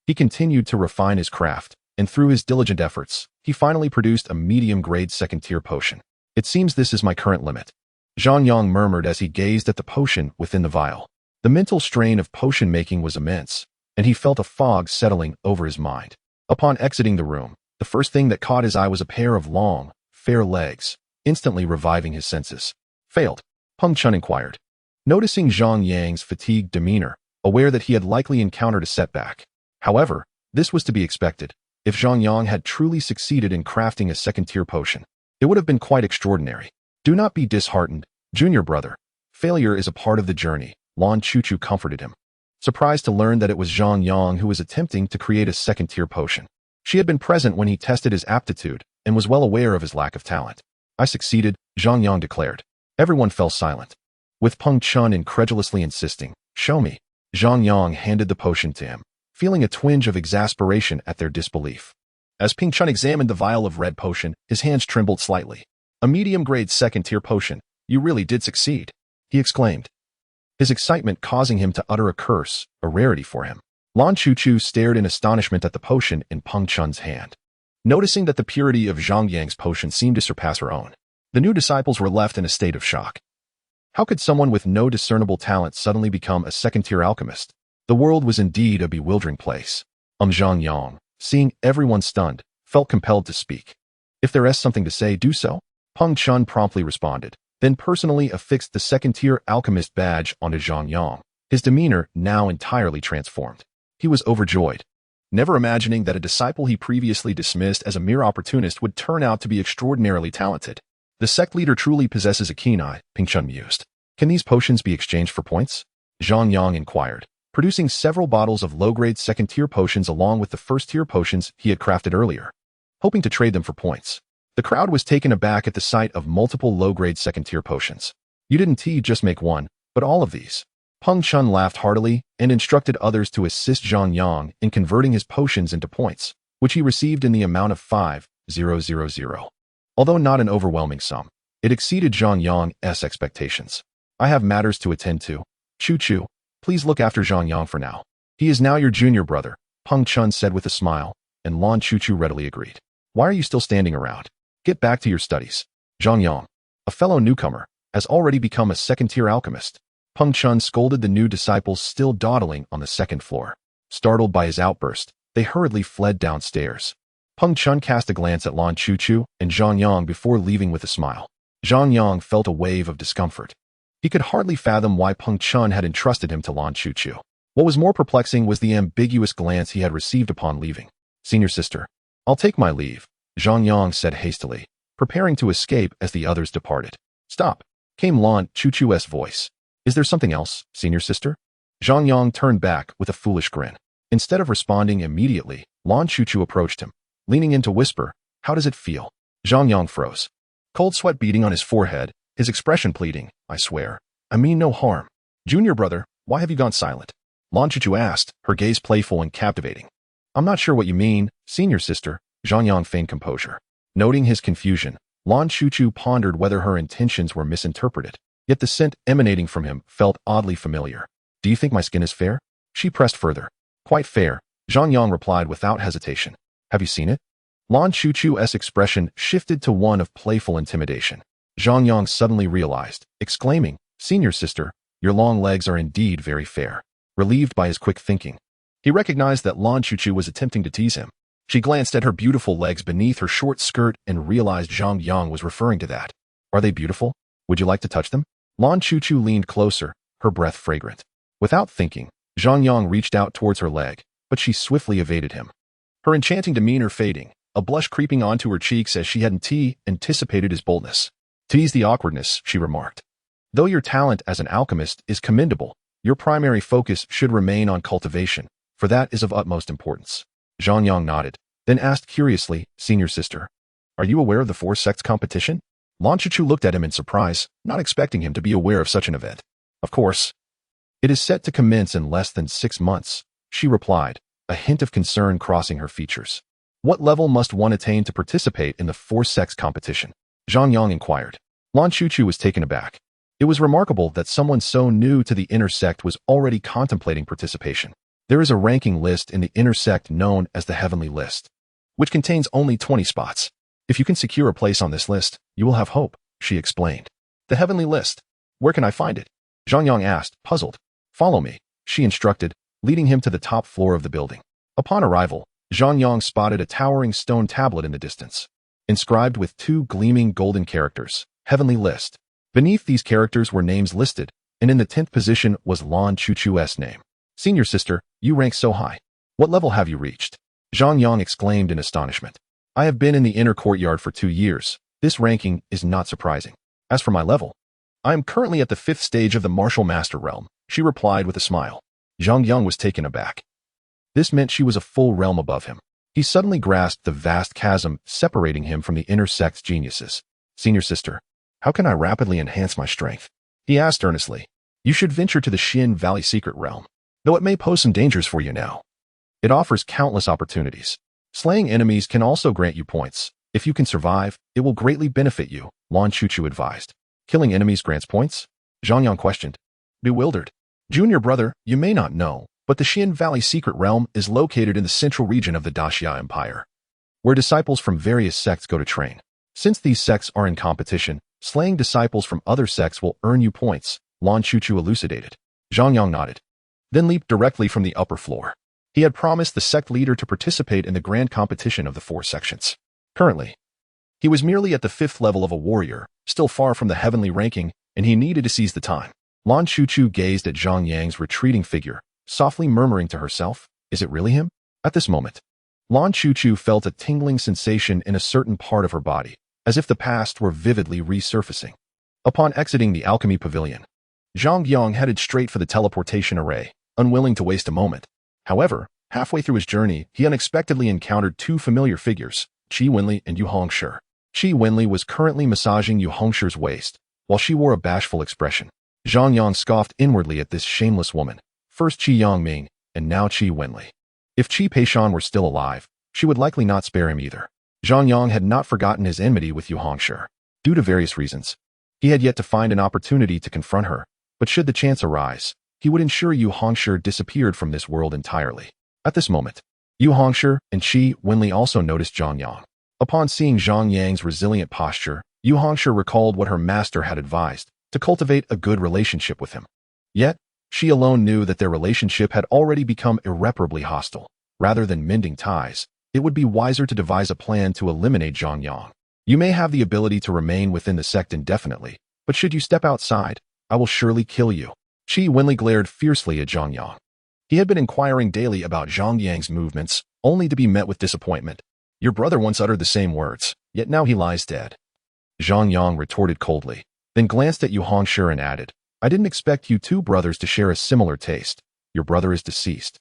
he continued to refine his craft, and through his diligent efforts, he finally produced a medium-grade second-tier potion. "It seems this is my current limit," Zhang Yang murmured as he gazed at the potion within the vial. The mental strain of potion making was immense, and he felt a fog settling over his mind. Upon exiting the room, the first thing that caught his eye was a pair of long, fair legs, instantly reviving his senses. "Failed?" Peng Chen inquired, noticing Zhang Yang's fatigued demeanor, aware that he had likely encountered a setback. However, this was to be expected. If Zhang Yang had truly succeeded in crafting a second-tier potion, it would have been quite extraordinary. "Do not be disheartened, junior brother. Failure is a part of the journey," Lan Chuchu comforted him, surprised to learn that it was Zhang Yang who was attempting to create a second-tier potion. She had been present when he tested his aptitude and was well aware of his lack of talent. "I succeeded," Zhang Yang declared. Everyone fell silent, with Peng Chen incredulously insisting, "Show me." Zhang Yang handed the potion to him, feeling a twinge of exasperation at their disbelief. As Peng Chen examined the vial of red potion, his hands trembled slightly. "A medium-grade second-tier potion. You really did succeed," he exclaimed, his excitement causing him to utter a curse, a rarity for him. Lan Chuchu stared in astonishment at the potion in Peng Chen's hand, noticing that the purity of Zhang Yang's potion seemed to surpass her own. The new disciples were left in a state of shock. How could someone with no discernible talent suddenly become a second-tier alchemist? The world was indeed a bewildering place. Zhang Yang, seeing everyone stunned, felt compelled to speak. "If there is something to say, do so," Peng Chen promptly responded, then personally affixed the second-tier alchemist badge onto Zhang Yang, his demeanor now entirely transformed. He was overjoyed, never imagining that a disciple he previously dismissed as a mere opportunist would turn out to be extraordinarily talented. "The sect leader truly possesses a keen eye," Peng Chen mused. "Can these potions be exchanged for points?" Zhang Yang inquired, producing several bottles of low-grade second-tier potions along with the first-tier potions he had crafted earlier, hoping to trade them for points. The crowd was taken aback at the sight of multiple low-grade second-tier potions. You didn't just make one, but all of these. Peng Chun laughed heartily and instructed others to assist Zhang Yang in converting his potions into points, which he received in the amount of 5,000. Although not an overwhelming sum, it exceeded Zhang Yang's expectations. I have matters to attend to. Chu, please look after Zhang Yang for now. He is now your junior brother, Peng Chun said with a smile, and Lan Chu readily agreed. Why are you still standing around? Get back to your studies. Zhang Yang, a fellow newcomer, has already become a second-tier alchemist. Peng Chun scolded the new disciples still dawdling on the second floor. Startled by his outburst, they hurriedly fled downstairs. Peng Chun cast a glance at Lan Chu and Zhang Yang before leaving with a smile. Zhang Yang felt a wave of discomfort. He could hardly fathom why Peng Chun had entrusted him to Lan Chu. What was more perplexing was the ambiguous glance he had received upon leaving. Senior sister, I'll take my leave, Zhang Yang said hastily, preparing to escape as the others departed. Stop, came Lan Chu's voice. Is there something else, senior sister? Zhang Yang turned back with a foolish grin. Instead of responding immediately, Lan Chu approached him, leaning in to whisper, how does it feel? Zhang Yang froze. Cold sweat beading on his forehead, his expression pleading, I swear, I mean no harm. Junior brother, why have you gone silent? Lan Chu asked, her gaze playful and captivating. I'm not sure what you mean, senior sister, Zhang Yang feigned composure. Noting his confusion, Lan Chu pondered whether her intentions were misinterpreted. Yet the scent emanating from him felt oddly familiar. Do you think my skin is fair? She pressed further. Quite fair, Zhang Yang replied without hesitation. Have you seen it? Lan Chu's expression shifted to one of playful intimidation. Zhang Yang suddenly realized, exclaiming, Senior sister, your long legs are indeed very fair. Relieved by his quick thinking, he recognized that Lan Chu was attempting to tease him. She glanced at her beautiful legs beneath her short skirt and realized Zhang Yang was referring to that. Are they beautiful? Would you like to touch them? Lan Chu leaned closer, her breath fragrant. Without thinking, Zhang Yang reached out towards her leg, but she swiftly evaded him. Her enchanting demeanor fading, a blush creeping onto her cheeks as she hadn't anticipated his boldness. Tease the awkwardness, she remarked. Though your talent as an alchemist is commendable, your primary focus should remain on cultivation, for that is of utmost importance. Zhang Yang nodded, then asked curiously, Senior sister, are you aware of the 4 Sects competition? Lan Chu looked at him in surprise, not expecting him to be aware of such an event. Of course. It is set to commence in less than 6 months, she replied, a hint of concern crossing her features. What level must one attain to participate in the 4 Sects competition? Zhang Yang inquired. Lan Chu was taken aback. It was remarkable that someone so new to the inner sect was already contemplating participation. There is a ranking list in the inner sect known as the Heavenly List, which contains only 20 spots. If you can secure a place on this list, you will have hope, she explained. The Heavenly List. Where can I find it? Zhang Yang asked, puzzled. Follow me, she instructed, leading him to the top floor of the building. Upon arrival, Zhang Yang spotted a towering stone tablet in the distance, inscribed with 2 gleaming golden characters, Heavenly List. Beneath these characters were names listed, and in the 10th position was Lan Chu's name. Senior sister, you rank so high. What level have you reached? Zhang Yang exclaimed in astonishment. I have been in the inner courtyard for 2 years. This ranking is not surprising. As for my level, I am currently at the 5th stage of the Martial Master realm, she replied with a smile. Zhang Yang was taken aback. This meant she was a full realm above him. He suddenly grasped the vast chasm separating him from the inner sect's geniuses. Senior sister, how can I rapidly enhance my strength? He asked earnestly. You should venture to the Xin Valley Secret Realm, though it may pose some dangers for you now. It offers countless opportunities. Slaying enemies can also grant you points. If you can survive, it will greatly benefit you, Lan Chu advised. Killing enemies grants points? Zhang Yang questioned. Bewildered. Junior brother, you may not know, but the Xin Valley Secret Realm is located in the central region of the Daxia Empire, where disciples from various sects go to train. Since these sects are in competition, slaying disciples from other sects will earn you points, Lan Chu elucidated. Zhang Yang nodded, then leaped directly from the upper floor. He had promised the sect leader to participate in the grand competition of the 4 sections. Currently, he was merely at the 5th level of a warrior, still far from the heavenly ranking, and he needed to seize the time. Lan Chu gazed at Zhang Yang's retreating figure, softly murmuring to herself, is it really him? At this moment, Lan Chu felt a tingling sensation in a certain part of her body, as if the past were vividly resurfacing. Upon exiting the Alchemy pavilion, Zhang Yang headed straight for the teleportation array, unwilling to waste a moment. However, halfway through his journey, he unexpectedly encountered two familiar figures, Qi Wenli and Yu Hongshi. Qi Wenli was currently massaging Yu Hongshi's waist, while she wore a bashful expression. Zhang Yang scoffed inwardly at this shameless woman, first Qi Yangming, and now Qi Wenli. If Qi Peishan were still alive, she would likely not spare him either. Zhang Yang had not forgotten his enmity with Yu Hongshi. Due to various reasons, he had yet to find an opportunity to confront her, but should the chance arise, he would ensure Yu Hongshi disappeared from this world entirely. At this moment, Yu Hongshi and Qi Wenli also noticed Zhang Yang. Upon seeing Zhang Yang's resilient posture, Yu Hongshi recalled what her master had advised, to cultivate a good relationship with him. Yet, she alone knew that their relationship had already become irreparably hostile. Rather than mending ties, it would be wiser to devise a plan to eliminate Zhang Yang. You may have the ability to remain within the sect indefinitely, but should you step outside, I will surely kill you. Qi Wenli glared fiercely at Zhang Yang. He had been inquiring daily about Zhang Yang's movements, only to be met with disappointment. Your brother once uttered the same words, yet now he lies dead. Zhang Yang retorted coldly, then glanced at Yu Hongshi and added, I didn't expect you two brothers to share a similar taste. Your brother is deceased.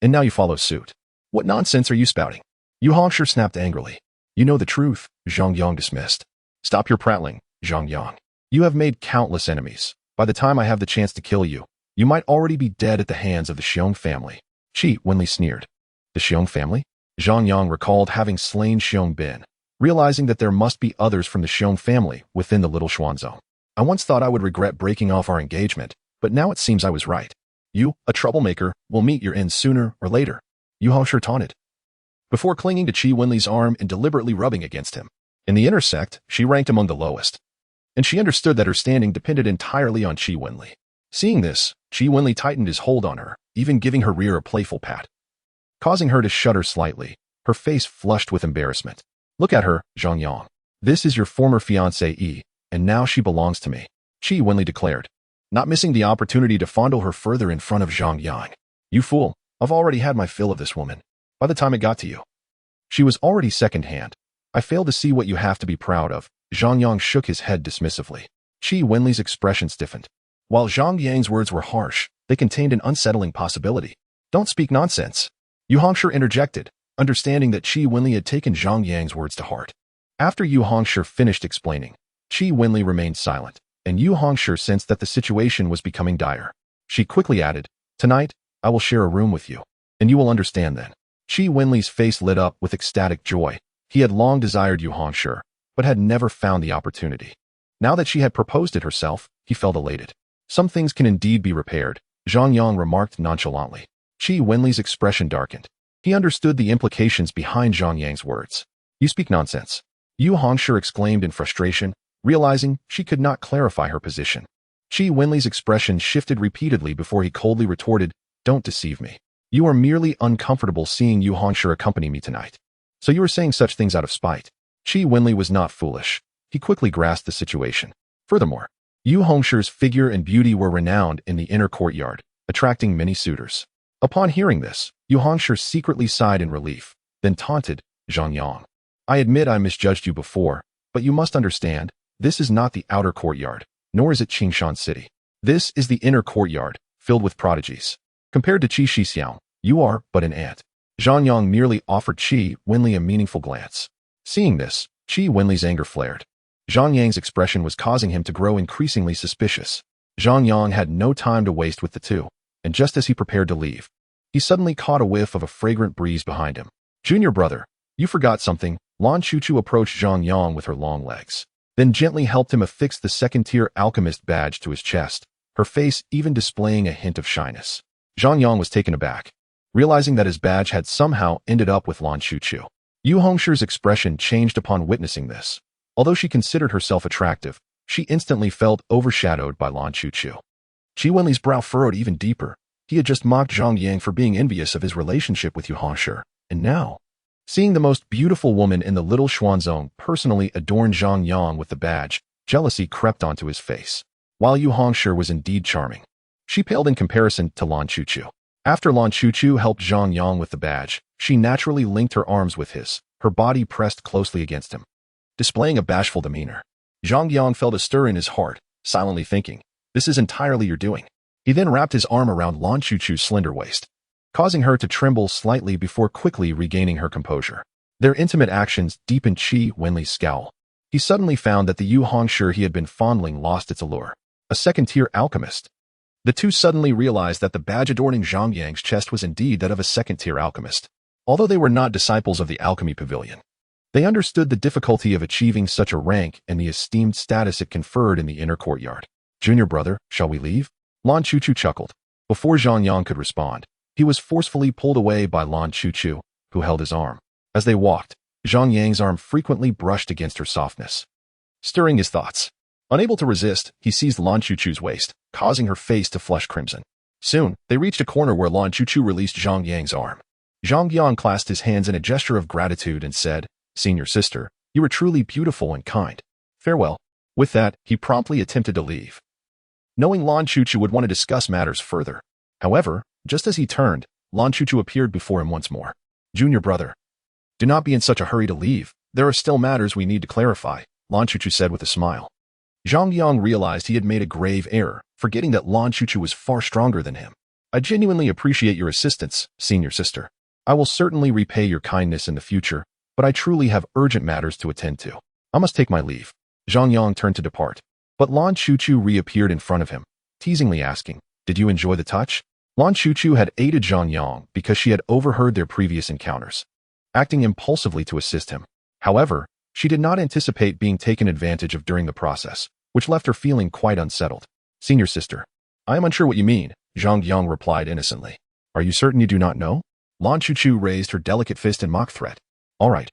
And now you follow suit. What nonsense are you spouting? Yu Hongshi snapped angrily. You know the truth, Zhang Yang dismissed. Stop your prattling, Zhang Yang. You have made countless enemies. By the time I have the chance to kill you, you might already be dead at the hands of the Xiong family. Qi Wenli sneered. The Xiong family? Zhang Yang recalled having slain Xiong Bin, realizing that there must be others from the Xiong family within the little Xuanzong. I once thought I would regret breaking off our engagement, but now it seems I was right. You, a troublemaker, will meet your end sooner or later. Yu Hongshi taunted, before clinging to Qi Wenli's arm and deliberately rubbing against him. In the inner sect, she ranked among the lowest, and she understood that her standing depended entirely on Qi Wenli. Seeing this, Qi Wenli tightened his hold on her, even giving her rear a playful pat, causing her to shudder slightly, her face flushed with embarrassment. Look at her, Zhang Yang. This is your former fiancée, and now she belongs to me, Qi Wenli declared, not missing the opportunity to fondle her further in front of Zhang Yang. You fool, I've already had my fill of this woman. By the time it got to you, she was already second-hand. I fail to see what you have to be proud of. Zhang Yang shook his head dismissively. Qi Wenli's expression stiffened. While Zhang Yang's words were harsh, they contained an unsettling possibility. Don't speak nonsense. Yu Hongshi interjected, understanding that Qi Wenli had taken Zhang Yang's words to heart. After Yu Hongshi finished explaining, Qi Wenli remained silent, and Yu Hongshi sensed that the situation was becoming dire. She quickly added, Tonight, I will share a room with you, and you will understand then. Qi Wenli's face lit up with ecstatic joy. He had long desired Yu Hongshi, but had never found the opportunity. Now that she had proposed it herself, he felt elated. Some things can indeed be repaired, Zhang Yang remarked nonchalantly. Qi Wenli's expression darkened. He understood the implications behind Zhang Yang's words. You speak nonsense. Yu Hongshi exclaimed in frustration, realizing she could not clarify her position. Qi Wenli's expression shifted repeatedly before he coldly retorted, Don't deceive me. You are merely uncomfortable seeing Yu Hongshi accompany me tonight. So you are saying such things out of spite. Qi Wenli was not foolish. He quickly grasped the situation. Furthermore, Yu Hongshi's figure and beauty were renowned in the inner courtyard, attracting many suitors. Upon hearing this, Yu Hongshi secretly sighed in relief, then taunted, Zhang Yang. I admit I misjudged you before, but you must understand, this is not the outer courtyard, nor is it Qingshan City. This is the inner courtyard, filled with prodigies. Compared to Qi Shixiao, you are but an ant. Zhang Yang merely offered Qi Wenli a meaningful glance. Seeing this, Qi Wenli's anger flared. Zhang Yang's expression was causing him to grow increasingly suspicious. Zhang Yang had no time to waste with the two, and just as he prepared to leave, he suddenly caught a whiff of a fragrant breeze behind him. Junior brother, you forgot something. Lan Chuchu approached Zhang Yang with her long legs, then gently helped him affix the second-tier alchemist badge to his chest, her face even displaying a hint of shyness. Zhang Yang was taken aback, realizing that his badge had somehow ended up with Lan Chuchu. Yu Hongshi's expression changed upon witnessing this. Although she considered herself attractive, she instantly felt overshadowed by Lan Chuchu. Qi Wenli's brow furrowed even deeper. He had just mocked Zhang Yang for being envious of his relationship with Yu Hongshi, and now, seeing the most beautiful woman in the little Xuanzong personally adorn Zhang Yang with the badge, jealousy crept onto his face. While Yu Hongshi was indeed charming, she paled in comparison to Lan Chuchu. After Lan Chuchu helped Zhang Yang with the badge, she naturally linked her arms with his, her body pressed closely against him, displaying a bashful demeanor. Zhang Yang felt a stir in his heart, silently thinking, this is entirely your doing. He then wrapped his arm around Lan Chuchu's slender waist, causing her to tremble slightly before quickly regaining her composure. Their intimate actions deepened Qi Wenli's scowl. He suddenly found that the Yu Hongshi he had been fondling lost its allure. A second-tier alchemist. The two suddenly realized that the badge adorning Zhang Yang's chest was indeed that of a second-tier alchemist. Although they were not disciples of the Alchemy Pavilion, they understood the difficulty of achieving such a rank and the esteemed status it conferred in the inner courtyard. Junior brother, shall we leave? Lan Chuchu chuckled. Before Zhang Yang could respond, he was forcefully pulled away by Lan Chuchu, who held his arm. As they walked, Zhang Yang's arm frequently brushed against her softness, stirring his thoughts. Unable to resist, he seized Lan Chuchu's waist, causing her face to flush crimson. Soon, they reached a corner where Lan Chuchu released Zhang Yang's arm. Zhang Yang clasped his hands in a gesture of gratitude and said, "Senior sister, you are truly beautiful and kind. Farewell." With that, he promptly attempted to leave, knowing Lan Chuchu would want to discuss matters further. However, just as he turned, Lan Chuchu appeared before him once more. "Junior brother, do not be in such a hurry to leave. There are still matters we need to clarify," Lan Chuchu said with a smile. Zhang Yang realized he had made a grave error, forgetting that Lan Chuchu was far stronger than him. "I genuinely appreciate your assistance, senior sister. I will certainly repay your kindness in the future, but I truly have urgent matters to attend to. I must take my leave." Zhang Yang turned to depart, but Lan Chuchu reappeared in front of him, teasingly asking, "Did you enjoy the touch?" Lan Chuchu had aided Zhang Yang because she had overheard their previous encounters, acting impulsively to assist him. However, she did not anticipate being taken advantage of during the process, which left her feeling quite unsettled. "Senior sister, I am unsure what you mean," Zhang Yang replied innocently. "Are you certain you do not know?" Lan Chuchu raised her delicate fist in mock threat. "All right.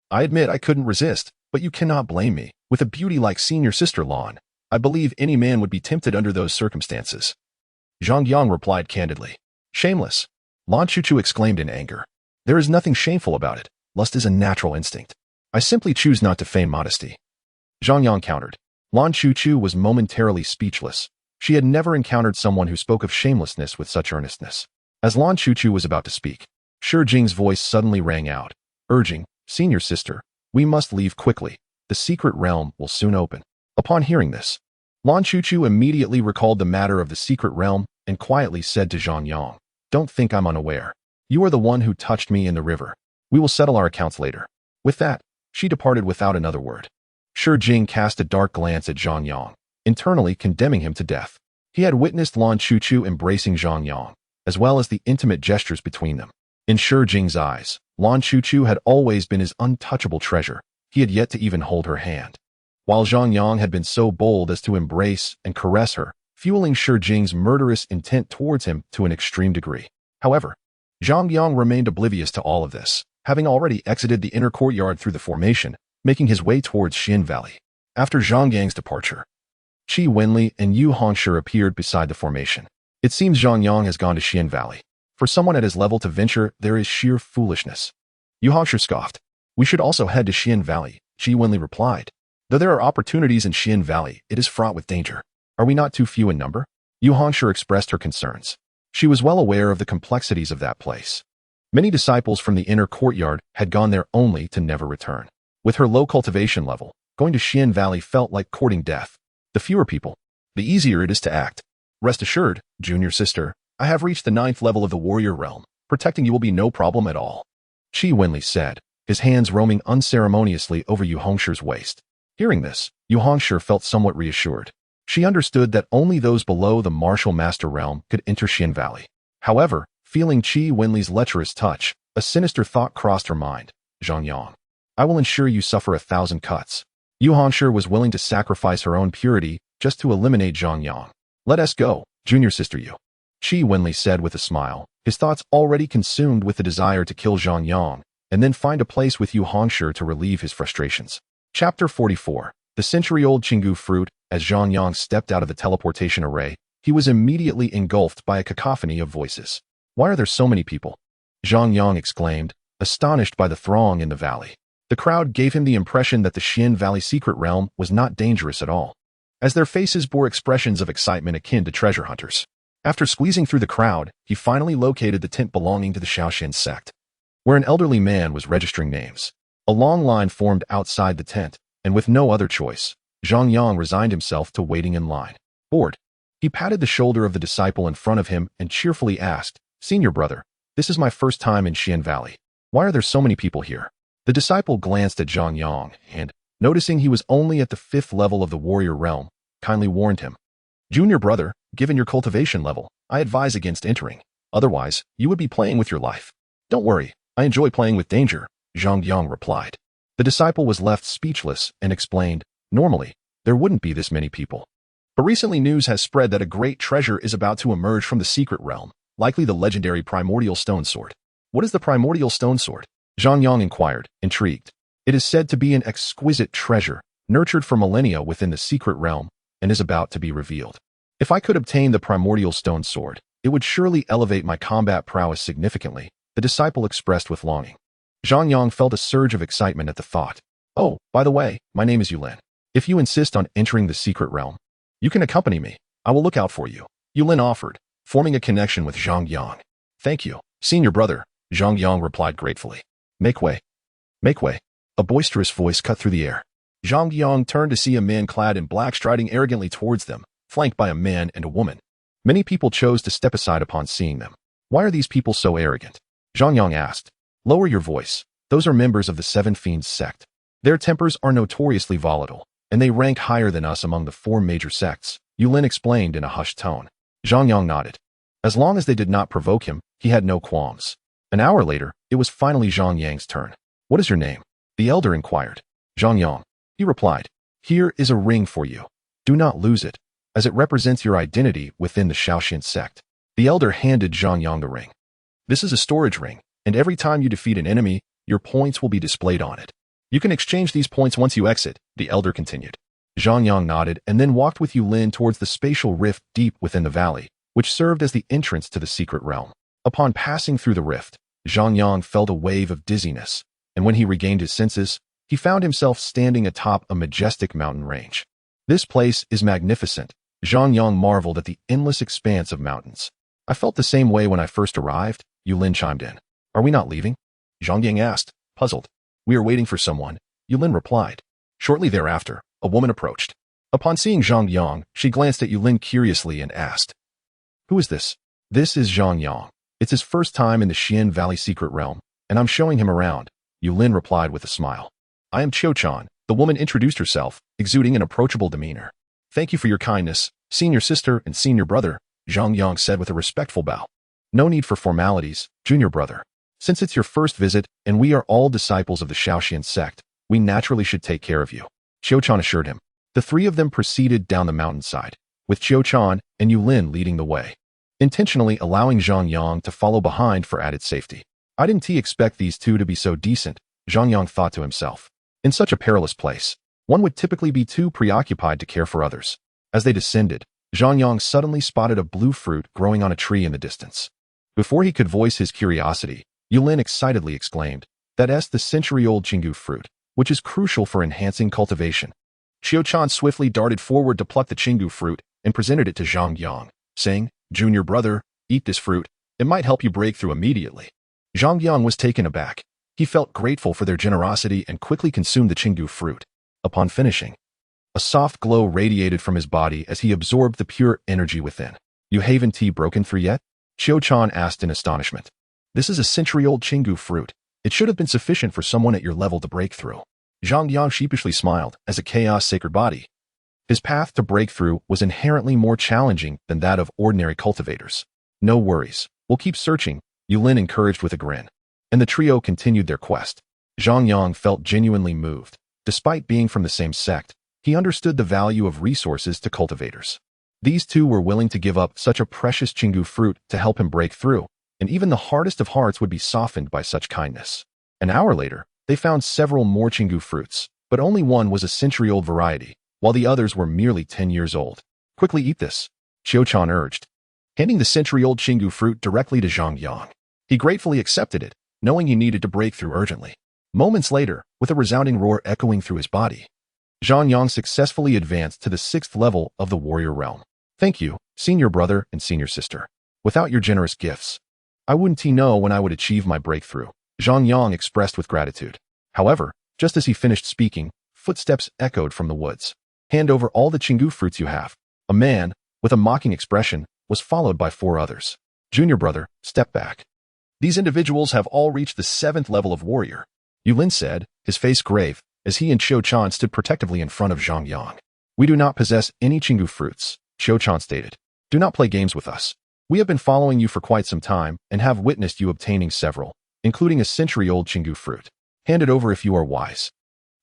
I admit I couldn't resist, but you cannot blame me. With a beauty like senior sister Lan, I believe any man would be tempted under those circumstances." Zhang Yang replied candidly. "Shameless," Lan Chuchu exclaimed in anger. "There is nothing shameful about it. Lust is a natural instinct. I simply choose not to feign modesty." Zhang Yang countered. Lan Chuchu was momentarily speechless. She had never encountered someone who spoke of shamelessness with such earnestness. As Lan Chuchu was about to speak, Shi Jing's voice suddenly rang out, urging, "Senior sister, we must leave quickly. The secret realm will soon open." Upon hearing this, Lan Chuchu immediately recalled the matter of the secret realm and quietly said to Zhang Yang, "Don't think I'm unaware. You are the one who touched me in the river. We will settle our accounts later." With that, she departed without another word. Shi Jing cast a dark glance at Zhang Yang, internally condemning him to death. He had witnessed Lan Chuchu embracing Zhang Yang, as well as the intimate gestures between them. In Shi Jing's eyes, Lan Chuchu had always been his untouchable treasure. He had yet to even hold her hand, while Zhang Yang had been so bold as to embrace and caress her, fueling Shi Jing's murderous intent towards him to an extreme degree. However, Zhang Yang remained oblivious to all of this, having already exited the inner courtyard through the formation, making his way towards Xian Valley. After Zhang Yang's departure, Qi Wenli and Yu Hongshi appeared beside the formation. "It seems Zhang Yang has gone to Xian Valley. For someone at his level to venture, there is sheer foolishness." Yu Hongshi scoffed. "We should also head to Xian Valley," Qi Wenli replied. "Though there are opportunities in Xian Valley, it is fraught with danger. Are we not too few in number?" Yu Hongshi expressed her concerns. She was well aware of the complexities of that place. Many disciples from the inner courtyard had gone there only to never return. With her low cultivation level, going to Xian Valley felt like courting death. The fewer people, the easier it is to act. "Rest assured, junior sister, I have reached the 9th level of the warrior realm. Protecting you will be no problem at all," Qi Wenli said, his hands roaming unceremoniously over Yu Hongshi's waist. Hearing this, Yu Hongshi felt somewhat reassured. She understood that only those below the martial master realm could enter Xian Valley. However, feeling Qi Wenli's lecherous touch, a sinister thought crossed her mind. "Zhang Yang, I will ensure you suffer 1,000 cuts." Yu Hongshi was willing to sacrifice her own purity just to eliminate Zhang Yang. "Let us go, junior sister Yu," Qi Wenli said with a smile, his thoughts already consumed with the desire to kill Zhang Yang, and then find a place with Yu Hongshi to relieve his frustrations. Chapter 44. The century-old Qinggu fruit. As Zhang Yang stepped out of the teleportation array, he was immediately engulfed by a cacophony of voices. "Why are there so many people?" Zhang Yang exclaimed, astonished by the throng in the valley. The crowd gave him the impression that the Xian Valley secret realm was not dangerous at all, as their faces bore expressions of excitement akin to treasure hunters. After squeezing through the crowd, he finally located the tent belonging to the Shaoxin Sect, where an elderly man was registering names. A long line formed outside the tent, and with no other choice, Zhang Yang resigned himself to waiting in line. Bored, He patted the shoulder of the disciple in front of him and cheerfully asked, "Senior brother, this is my first time in Xian Valley. Why are there so many people here?" The disciple glanced at Zhang Yang and, noticing he was only at the 5th level of the warrior realm, kindly warned him, "Junior brother, given your cultivation level, I advise against entering. Otherwise, you would be playing with your life." "Don't worry, I enjoy playing with danger," Zhang Yang replied. The disciple was left speechless and explained, "Normally, there wouldn't be this many people. But recently news has spread that a great treasure is about to emerge from the secret realm, likely the legendary primordial stone sword." "What is the primordial stone sword?" Zhang Yang inquired, intrigued. "It is said to be an exquisite treasure, nurtured for millennia within the secret realm, and is about to be revealed. If I could obtain the primordial stone sword, it would surely elevate my combat prowess significantly," the disciple expressed with longing. Zhang Yang felt a surge of excitement at the thought. "Oh, by the way, my name is Yulin. If you insist on entering the secret realm, you can accompany me. I will look out for you," Yulin offered, forming a connection with Zhang Yang. "Thank you, senior brother," Zhang Yang replied gratefully. "Make way. Make way." A boisterous voice cut through the air. Zhang Yang turned to see a man clad in black striding arrogantly towards them, flanked by a man and a woman. Many people chose to step aside upon seeing them. "Why are these people so arrogant?" Zhang Yang asked. "Lower your voice. Those are members of the Seven Fiends sect. Their tempers are notoriously volatile, and they rank higher than us among the 4 major sects," Yulin explained in a hushed tone. Zhang Yang nodded. As long as they did not provoke him, he had no qualms. An hour later, it was finally Zhang Yang's turn. "What is your name?" the elder inquired. "Zhang Yang," he replied. "Here is a ring for you. Do not lose it, as it represents your identity within the Shaoxian sect." The elder handed Zhang Yang the ring. "This is a storage ring, and every time you defeat an enemy, your points will be displayed on it. You can exchange these points once you exit," the elder continued. Zhang Yang nodded and then walked with Yulin towards the spatial rift deep within the valley, which served as the entrance to the secret realm. Upon passing through the rift, Zhang Yang felt a wave of dizziness, and when he regained his senses, he found himself standing atop a majestic mountain range. "This place is magnificent," Zhang Yang marveled at the endless expanse of mountains. "I felt the same way when I first arrived," Yulin chimed in. "Are we not leaving?" Zhang Yang asked, puzzled. "We are waiting for someone," Yulin replied. Shortly thereafter, a woman approached. Upon seeing Zhang Yang, she glanced at Yulin curiously and asked, "Who is this?" "This is Zhang Yang. It's his first time in the Xian Valley secret realm, and I'm showing him around," Yulin replied with a smile. "I am Qiu-chan," the woman introduced herself, exuding an approachable demeanor. "Thank you for your kindness, senior sister and senior brother," Zhang Yang said with a respectful bow. "No need for formalities, junior brother. Since it's your first visit and we are all disciples of the Shaoxian sect, we naturally should take care of you," Qiu-chan assured him. The 3 of them proceeded down the mountainside, with Qiu-chan and Yulin leading the way, intentionally allowing Zhang Yang to follow behind for added safety. "I didn't expect these 2 to be so decent," Zhang Yang thought to himself. In such a perilous place, one would typically be too preoccupied to care for others. As they descended, Zhang Yang suddenly spotted a blue fruit growing on a tree in the distance. Before he could voice his curiosity, Yulin excitedly exclaimed, "That's the century-old Qinggu fruit, which is crucial for enhancing cultivation." Qiu-chan swiftly darted forward to pluck the Qinggu fruit and presented it to Zhang Yang, saying, "Junior brother, eat this fruit. It might help you break through immediately." Zhang Yang was taken aback. He felt grateful for their generosity and quickly consumed the Qinggu fruit. Upon finishing, a soft glow radiated from his body as he absorbed the pure energy within. "You haven't tea broken through yet?" Qiu-chan asked in astonishment. "This is a century-old Qinggu fruit. It should have been sufficient for someone at your level to break through." Zhang Yang sheepishly smiled as a chaos sacred body. His path to breakthrough was inherently more challenging than that of ordinary cultivators. "No worries. We'll keep searching," Yulin encouraged with a grin. And the trio continued their quest. Zhang Yang felt genuinely moved. Despite being from the same sect, he understood the value of resources to cultivators. These 2 were willing to give up such a precious Qinggu fruit to help him break through, and even the hardest of hearts would be softened by such kindness. An hour later, they found several more Qinggu fruits, but only one was a century-old variety, while the others were merely 10 years old. "Quickly eat this," Qiu-chan urged, handing the century-old Qinggu fruit directly to Zhang Yang. He gratefully accepted it, knowing he needed to break through urgently. Moments later, with a resounding roar echoing through his body, Zhang Yang successfully advanced to the 6th level of the warrior realm. "Thank you, senior brother and senior sister. Without your generous gifts, I wouldn't know when I would achieve my breakthrough," Zhang Yang expressed with gratitude. However, just as he finished speaking, footsteps echoed from the woods. "Hand over all the Qinggu fruits you have." A man, with a mocking expression, was followed by 4 others. Junior brother, step back. These individuals have all reached the 7th level of warrior, Yulin said, his face grave, as he and Xiao Chan stood protectively in front of Zhang Yang. We do not possess any Qinggu fruits, Xiao Chan stated. Do not play games with us. We have been following you for quite some time and have witnessed you obtaining several, including a century-old Qinggu fruit. Hand it over if you are wise.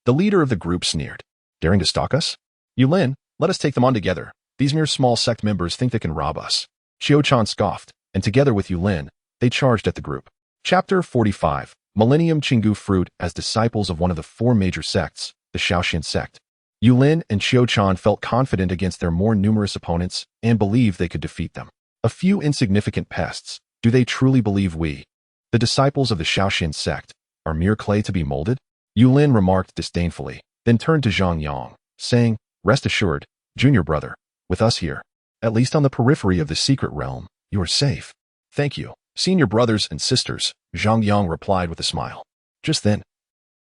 The leader of the group sneered. Daring to stalk us? Yulin, let us take them on together. These mere small sect members think they can rob us. Xiao Chan scoffed, and together with Yulin, they charged at the group. Chapter 45. Millennium Qinggu Fruit as disciples of one of the 4 major sects, the Shaoxian Sect. Yulin and Xiao Chan felt confident against their more numerous opponents and believed they could defeat them. A few insignificant pests, do they truly believe we, the disciples of the Shaoxian Sect, are mere clay to be molded? Yulin remarked disdainfully, then turned to Zhang Yang, saying, Rest assured, junior brother, with us here, at least on the periphery of the secret realm, you are safe. Thank you, senior brothers and sisters, Zhang Yang replied with a smile. Just then,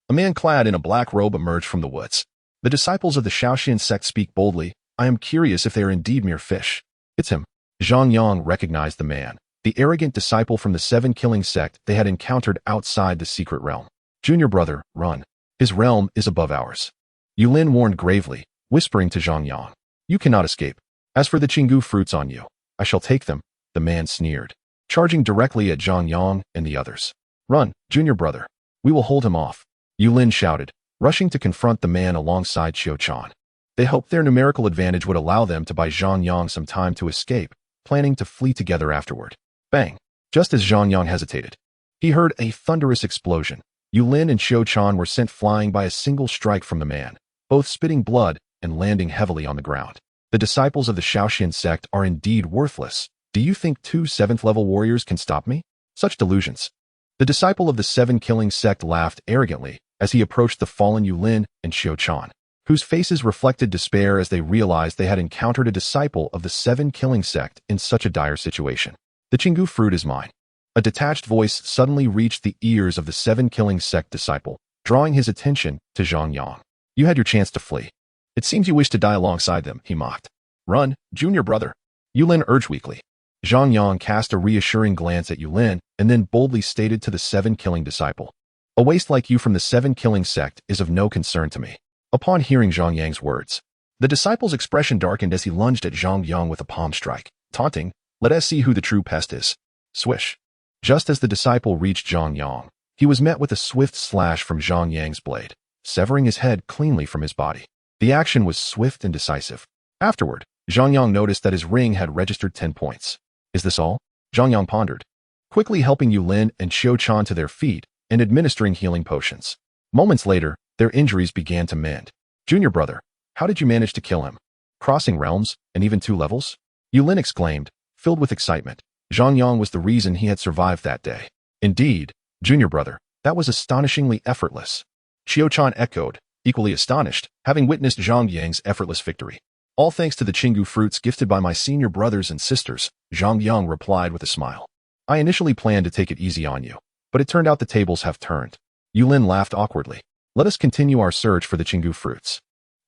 a man clad in a black robe emerged from the woods. The disciples of the Shaoxian Sect speak boldly. I am curious if they are indeed mere fish. It's him. Zhang Yang recognized the man, the arrogant disciple from the 7-killing sect they had encountered outside the secret realm. Junior brother, run. His realm is above ours. Yulin warned gravely, whispering to Zhang Yang. You cannot escape. As for the Qinggu fruits on you, I shall take them, the man sneered, charging directly at Zhang Yang and the others. Run, junior brother. We will hold him off. Yulin shouted, rushing to confront the man alongside Xiao Chan. They hoped their numerical advantage would allow them to buy Zhang Yang some time to escape, planning to flee together afterward. Bang! Just as Zhang Yang hesitated, he heard a thunderous explosion. Yulin and Xiao Chan were sent flying by a single strike from the man, both spitting blood and landing heavily on the ground. The disciples of the Shaoxian sect are indeed worthless. Do you think 2 7th-level warriors can stop me? Such delusions. The disciple of the 7-killing sect laughed arrogantly as he approached the fallen Yulin and Xiao Chan, whose faces reflected despair as they realized they had encountered a disciple of the 7-killing sect in such a dire situation. The Qinggu fruit is mine. A detached voice suddenly reached the ears of the 7-killing sect disciple, drawing his attention to Zhang Yang. You had your chance to flee. It seems you wish to die alongside them, he mocked. Run, junior brother. Yulin urged weakly. Zhang Yang cast a reassuring glance at Yulin and then boldly stated to the 7-killing disciple. A waste like you from the 7-killing sect is of no concern to me. Upon hearing Zhang Yang's words, the disciple's expression darkened as he lunged at Zhang Yang with a palm strike, taunting, let us see who the true pest is. Swish. Just as the disciple reached Zhang Yang, he was met with a swift slash from Zhang Yang's blade, severing his head cleanly from his body. The action was swift and decisive. Afterward, Zhang Yang noticed that his ring had registered 10 points. Is this all? Zhang Yang pondered, quickly helping Yulin and Xiao Chan to their feet and administering healing potions. Moments later, their injuries began to mend. Junior brother, how did you manage to kill him? Crossing realms, and even 2 levels? Yulin exclaimed, filled with excitement. Zhang Yang was the reason he had survived that day. Indeed, junior brother, that was astonishingly effortless. Xiao Chan echoed, equally astonished, having witnessed Zhang Yang's effortless victory. All thanks to the Qinggu fruits gifted by my senior brothers and sisters, Zhang Yang replied with a smile. I initially planned to take it easy on you, but it turned out the tables have turned. Yulin laughed awkwardly. Let us continue our search for the Qinggu fruits,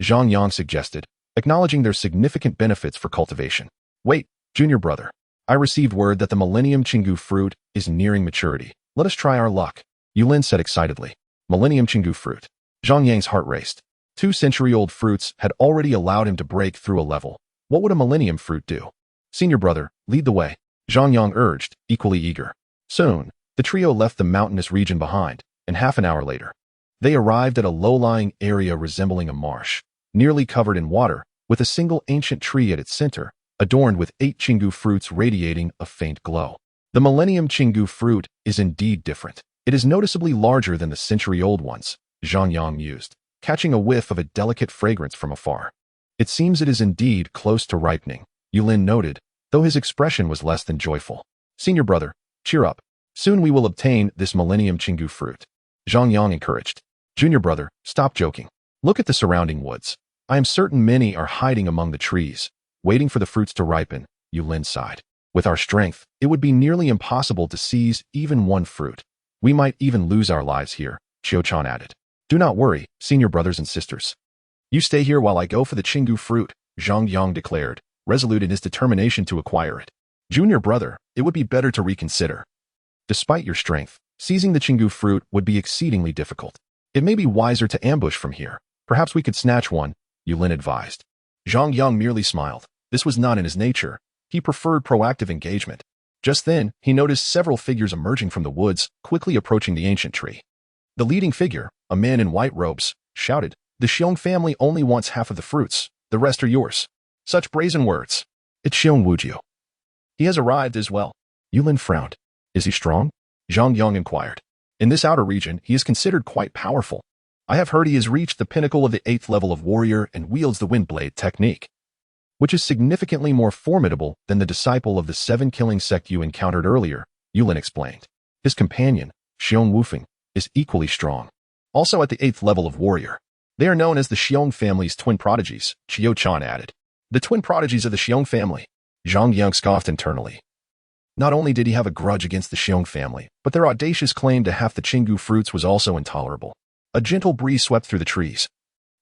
Zhang Yang suggested, acknowledging their significant benefits for cultivation. Wait, junior brother. I received word that the Millennium Qinggu fruit is nearing maturity. Let us try our luck, Yulin said excitedly. Millennium Qinggu fruit. Zhang Yang's heart raced. 2-century-old fruits had already allowed him to break through a level. What would a millennium fruit do? Senior brother, lead the way, Zhang Yang urged, equally eager. Soon, the trio left the mountainous region behind, and half an hour later, they arrived at a low-lying area resembling a marsh, nearly covered in water, with a single ancient tree at its center, adorned with 8 Qinggu fruits radiating a faint glow. The Millennium Qinggu fruit is indeed different. It is noticeably larger than the century-old ones, Zhang Yang mused, catching a whiff of a delicate fragrance from afar. It seems it is indeed close to ripening, Yulin noted, though his expression was less than joyful. Senior brother, cheer up. Soon we will obtain this Millennium Qinggu fruit, Zhang Yang encouraged. Junior brother, stop joking. Look at the surrounding woods. I am certain many are hiding among the trees, waiting for the fruits to ripen, Yulin sighed. With our strength, it would be nearly impossible to seize even one fruit. We might even lose our lives here, Xiao Chan added. Do not worry, senior brothers and sisters. You stay here while I go for the Qinggu fruit, Zhang Yang declared, resolute in his determination to acquire it. Junior brother, it would be better to reconsider. Despite your strength, seizing the Qinggu fruit would be exceedingly difficult. It may be wiser to ambush from here. Perhaps we could snatch one, Yulin advised. Zhang Yang merely smiled. This was not in his nature. He preferred proactive engagement. Just then, he noticed several figures emerging from the woods, quickly approaching the ancient tree. The leading figure, a man in white robes, shouted, "The Xiong family only wants half of the fruits. The rest are yours." Such brazen words. It's Xiong Wujiu. He has arrived as well. Yulin frowned. Is he strong? Zhang Yang inquired. In this outer region, he is considered quite powerful. I have heard he has reached the pinnacle of the 8th level of warrior and wields the wind blade technique, which is significantly more formidable than the disciple of the 7-killing sect you encountered earlier, Yulin explained. His companion, Xiong Wufeng, is equally strong. Also at the 8th level of warrior. They are known as the Xiong family's twin prodigies, Qiu Chan added. The twin prodigies of the Xiong family. Zhang Yang scoffed internally. Not only did he have a grudge against the Xiong family, but their audacious claim to half the Qinggu fruits was also intolerable. A gentle breeze swept through the trees,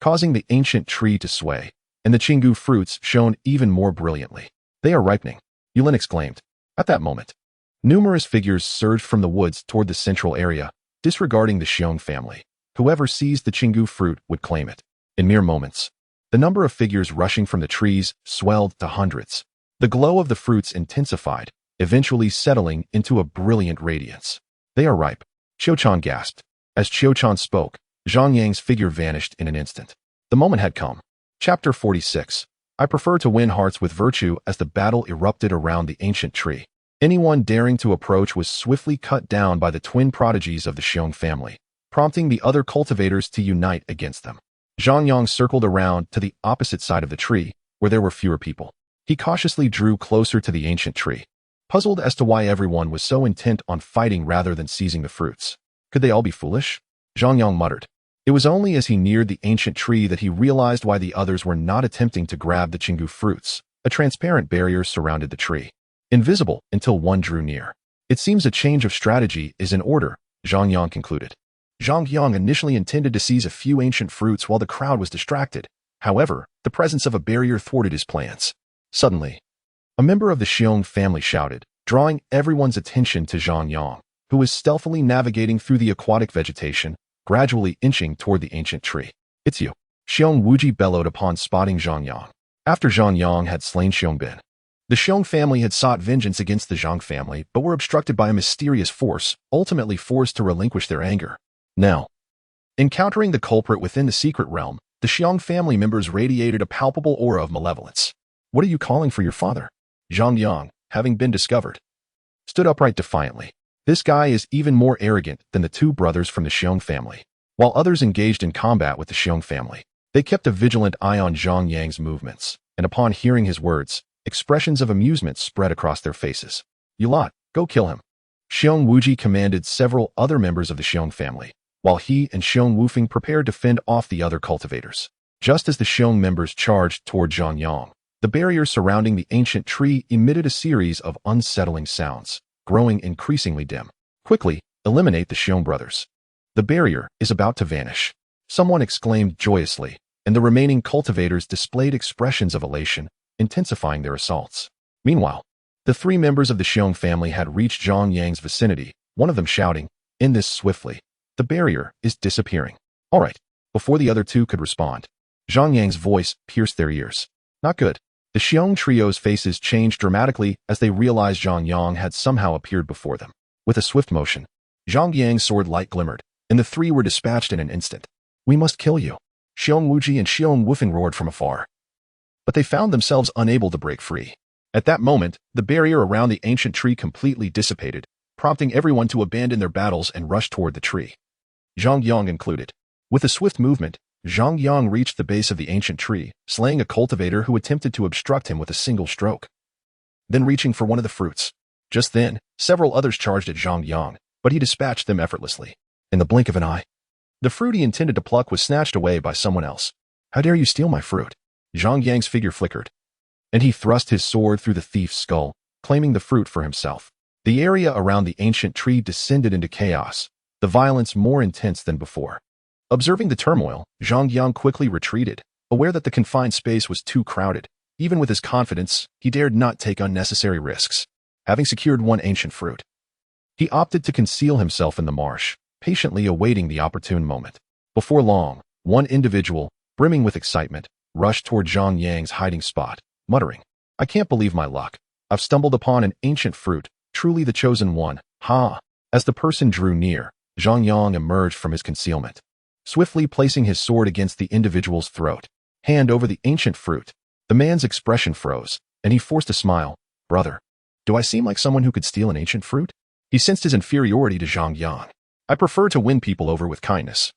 causing the ancient tree to sway, and the Qinggu fruits shone even more brilliantly. They are ripening, Yulin exclaimed. At that moment, numerous figures surged from the woods toward the central area, disregarding the Xiong family. Whoever seized the Qinggu fruit would claim it. In mere moments, the number of figures rushing from the trees swelled to hundreds. The glow of the fruits intensified, eventually settling into a brilliant radiance. They are ripe, Qiu Chan gasped. As Qiu Chan spoke, Zhang Yang's figure vanished in an instant. The moment had come. Chapter 46. I prefer to win hearts with virtue. As the battle erupted around the ancient tree, anyone daring to approach was swiftly cut down by the twin prodigies of the Xiong family, prompting the other cultivators to unite against them. Zhang Yang circled around to the opposite side of the tree, where there were fewer people. He cautiously drew closer to the ancient tree, puzzled as to why everyone was so intent on fighting rather than seizing the fruits. Could they all be foolish? Zhang Yang muttered. It was only as he neared the ancient tree that he realized why the others were not attempting to grab the Qinggu fruits. A transparent barrier surrounded the tree, invisible until one drew near. It seems a change of strategy is in order, Zhang Yang concluded. Zhang Yang initially intended to seize a few ancient fruits while the crowd was distracted. However, the presence of a barrier thwarted his plans. Suddenly, a member of the Xiong family shouted, drawing everyone's attention to Zhang Yang, who was stealthily navigating through the aquatic vegetation, gradually inching toward the ancient tree. It's you, Xiong Wuji bellowed upon spotting Zhang Yang. After Zhang Yang had slain Xiong Bin, the Xiong family had sought vengeance against the Zhang family but were obstructed by a mysterious force, ultimately forced to relinquish their anger. Now, encountering the culprit within the secret realm, the Xiong family members radiated a palpable aura of malevolence. What are you calling for your father? Zhang Yang, having been discovered, stood upright defiantly. This guy is even more arrogant than the two brothers from the Xiong family. While others engaged in combat with the Xiong family, they kept a vigilant eye on Zhang Yang's movements, and upon hearing his words, expressions of amusement spread across their faces. You lot, go kill him. Xiong Wuji commanded several other members of the Xiong family, while he and Xiong Wufeng prepared to fend off the other cultivators. Just as the Xiong members charged toward Zhang Yang, the barrier surrounding the ancient tree emitted a series of unsettling sounds, growing increasingly dim. Quickly, eliminate the Xiong brothers. The barrier is about to vanish. Someone exclaimed joyously, and the remaining cultivators displayed expressions of elation, intensifying their assaults. Meanwhile, the three members of the Xiong family had reached Zhang Yang's vicinity, one of them shouting, "End this swiftly. The barrier is disappearing." All right. Before the other two could respond, Zhang Yang's voice pierced their ears. Not good. The Xiong trio's faces changed dramatically as they realized Zhang Yang had somehow appeared before them. With a swift motion, Zhang Yang's sword light glimmered, and the three were dispatched in an instant. We must kill you, Xiong Wuji and Xiong Wufeng roared from afar. But they found themselves unable to break free. At that moment, the barrier around the ancient tree completely dissipated, prompting everyone to abandon their battles and rush toward the tree, Zhang Yang included. With a swift movement, Zhang Yang reached the base of the ancient tree, slaying a cultivator who attempted to obstruct him with a single stroke, then reaching for one of the fruits. Just then, several others charged at Zhang Yang, but he dispatched them effortlessly. In the blink of an eye, the fruit he intended to pluck was snatched away by someone else. How dare you steal my fruit? Zhang Yang's figure flickered, and he thrust his sword through the thief's skull, claiming the fruit for himself. The area around the ancient tree descended into chaos, the violence more intense than before. Observing the turmoil, Zhang Yang quickly retreated, aware that the confined space was too crowded. Even with his confidence, he dared not take unnecessary risks. Having secured one ancient fruit, he opted to conceal himself in the marsh, patiently awaiting the opportune moment. Before long, one individual, brimming with excitement, rushed toward Zhang Yang's hiding spot, muttering, "I can't believe my luck. I've stumbled upon an ancient fruit, truly the chosen one, ha!" As the person drew near, Zhang Yang emerged from his concealment, swiftly placing his sword against the individual's throat. Hand over the ancient fruit. The man's expression froze, and he forced a smile. "Brother, do I seem like someone who could steal an ancient fruit?" He sensed his inferiority to Zhang Yang. "I prefer to win people over with kindness.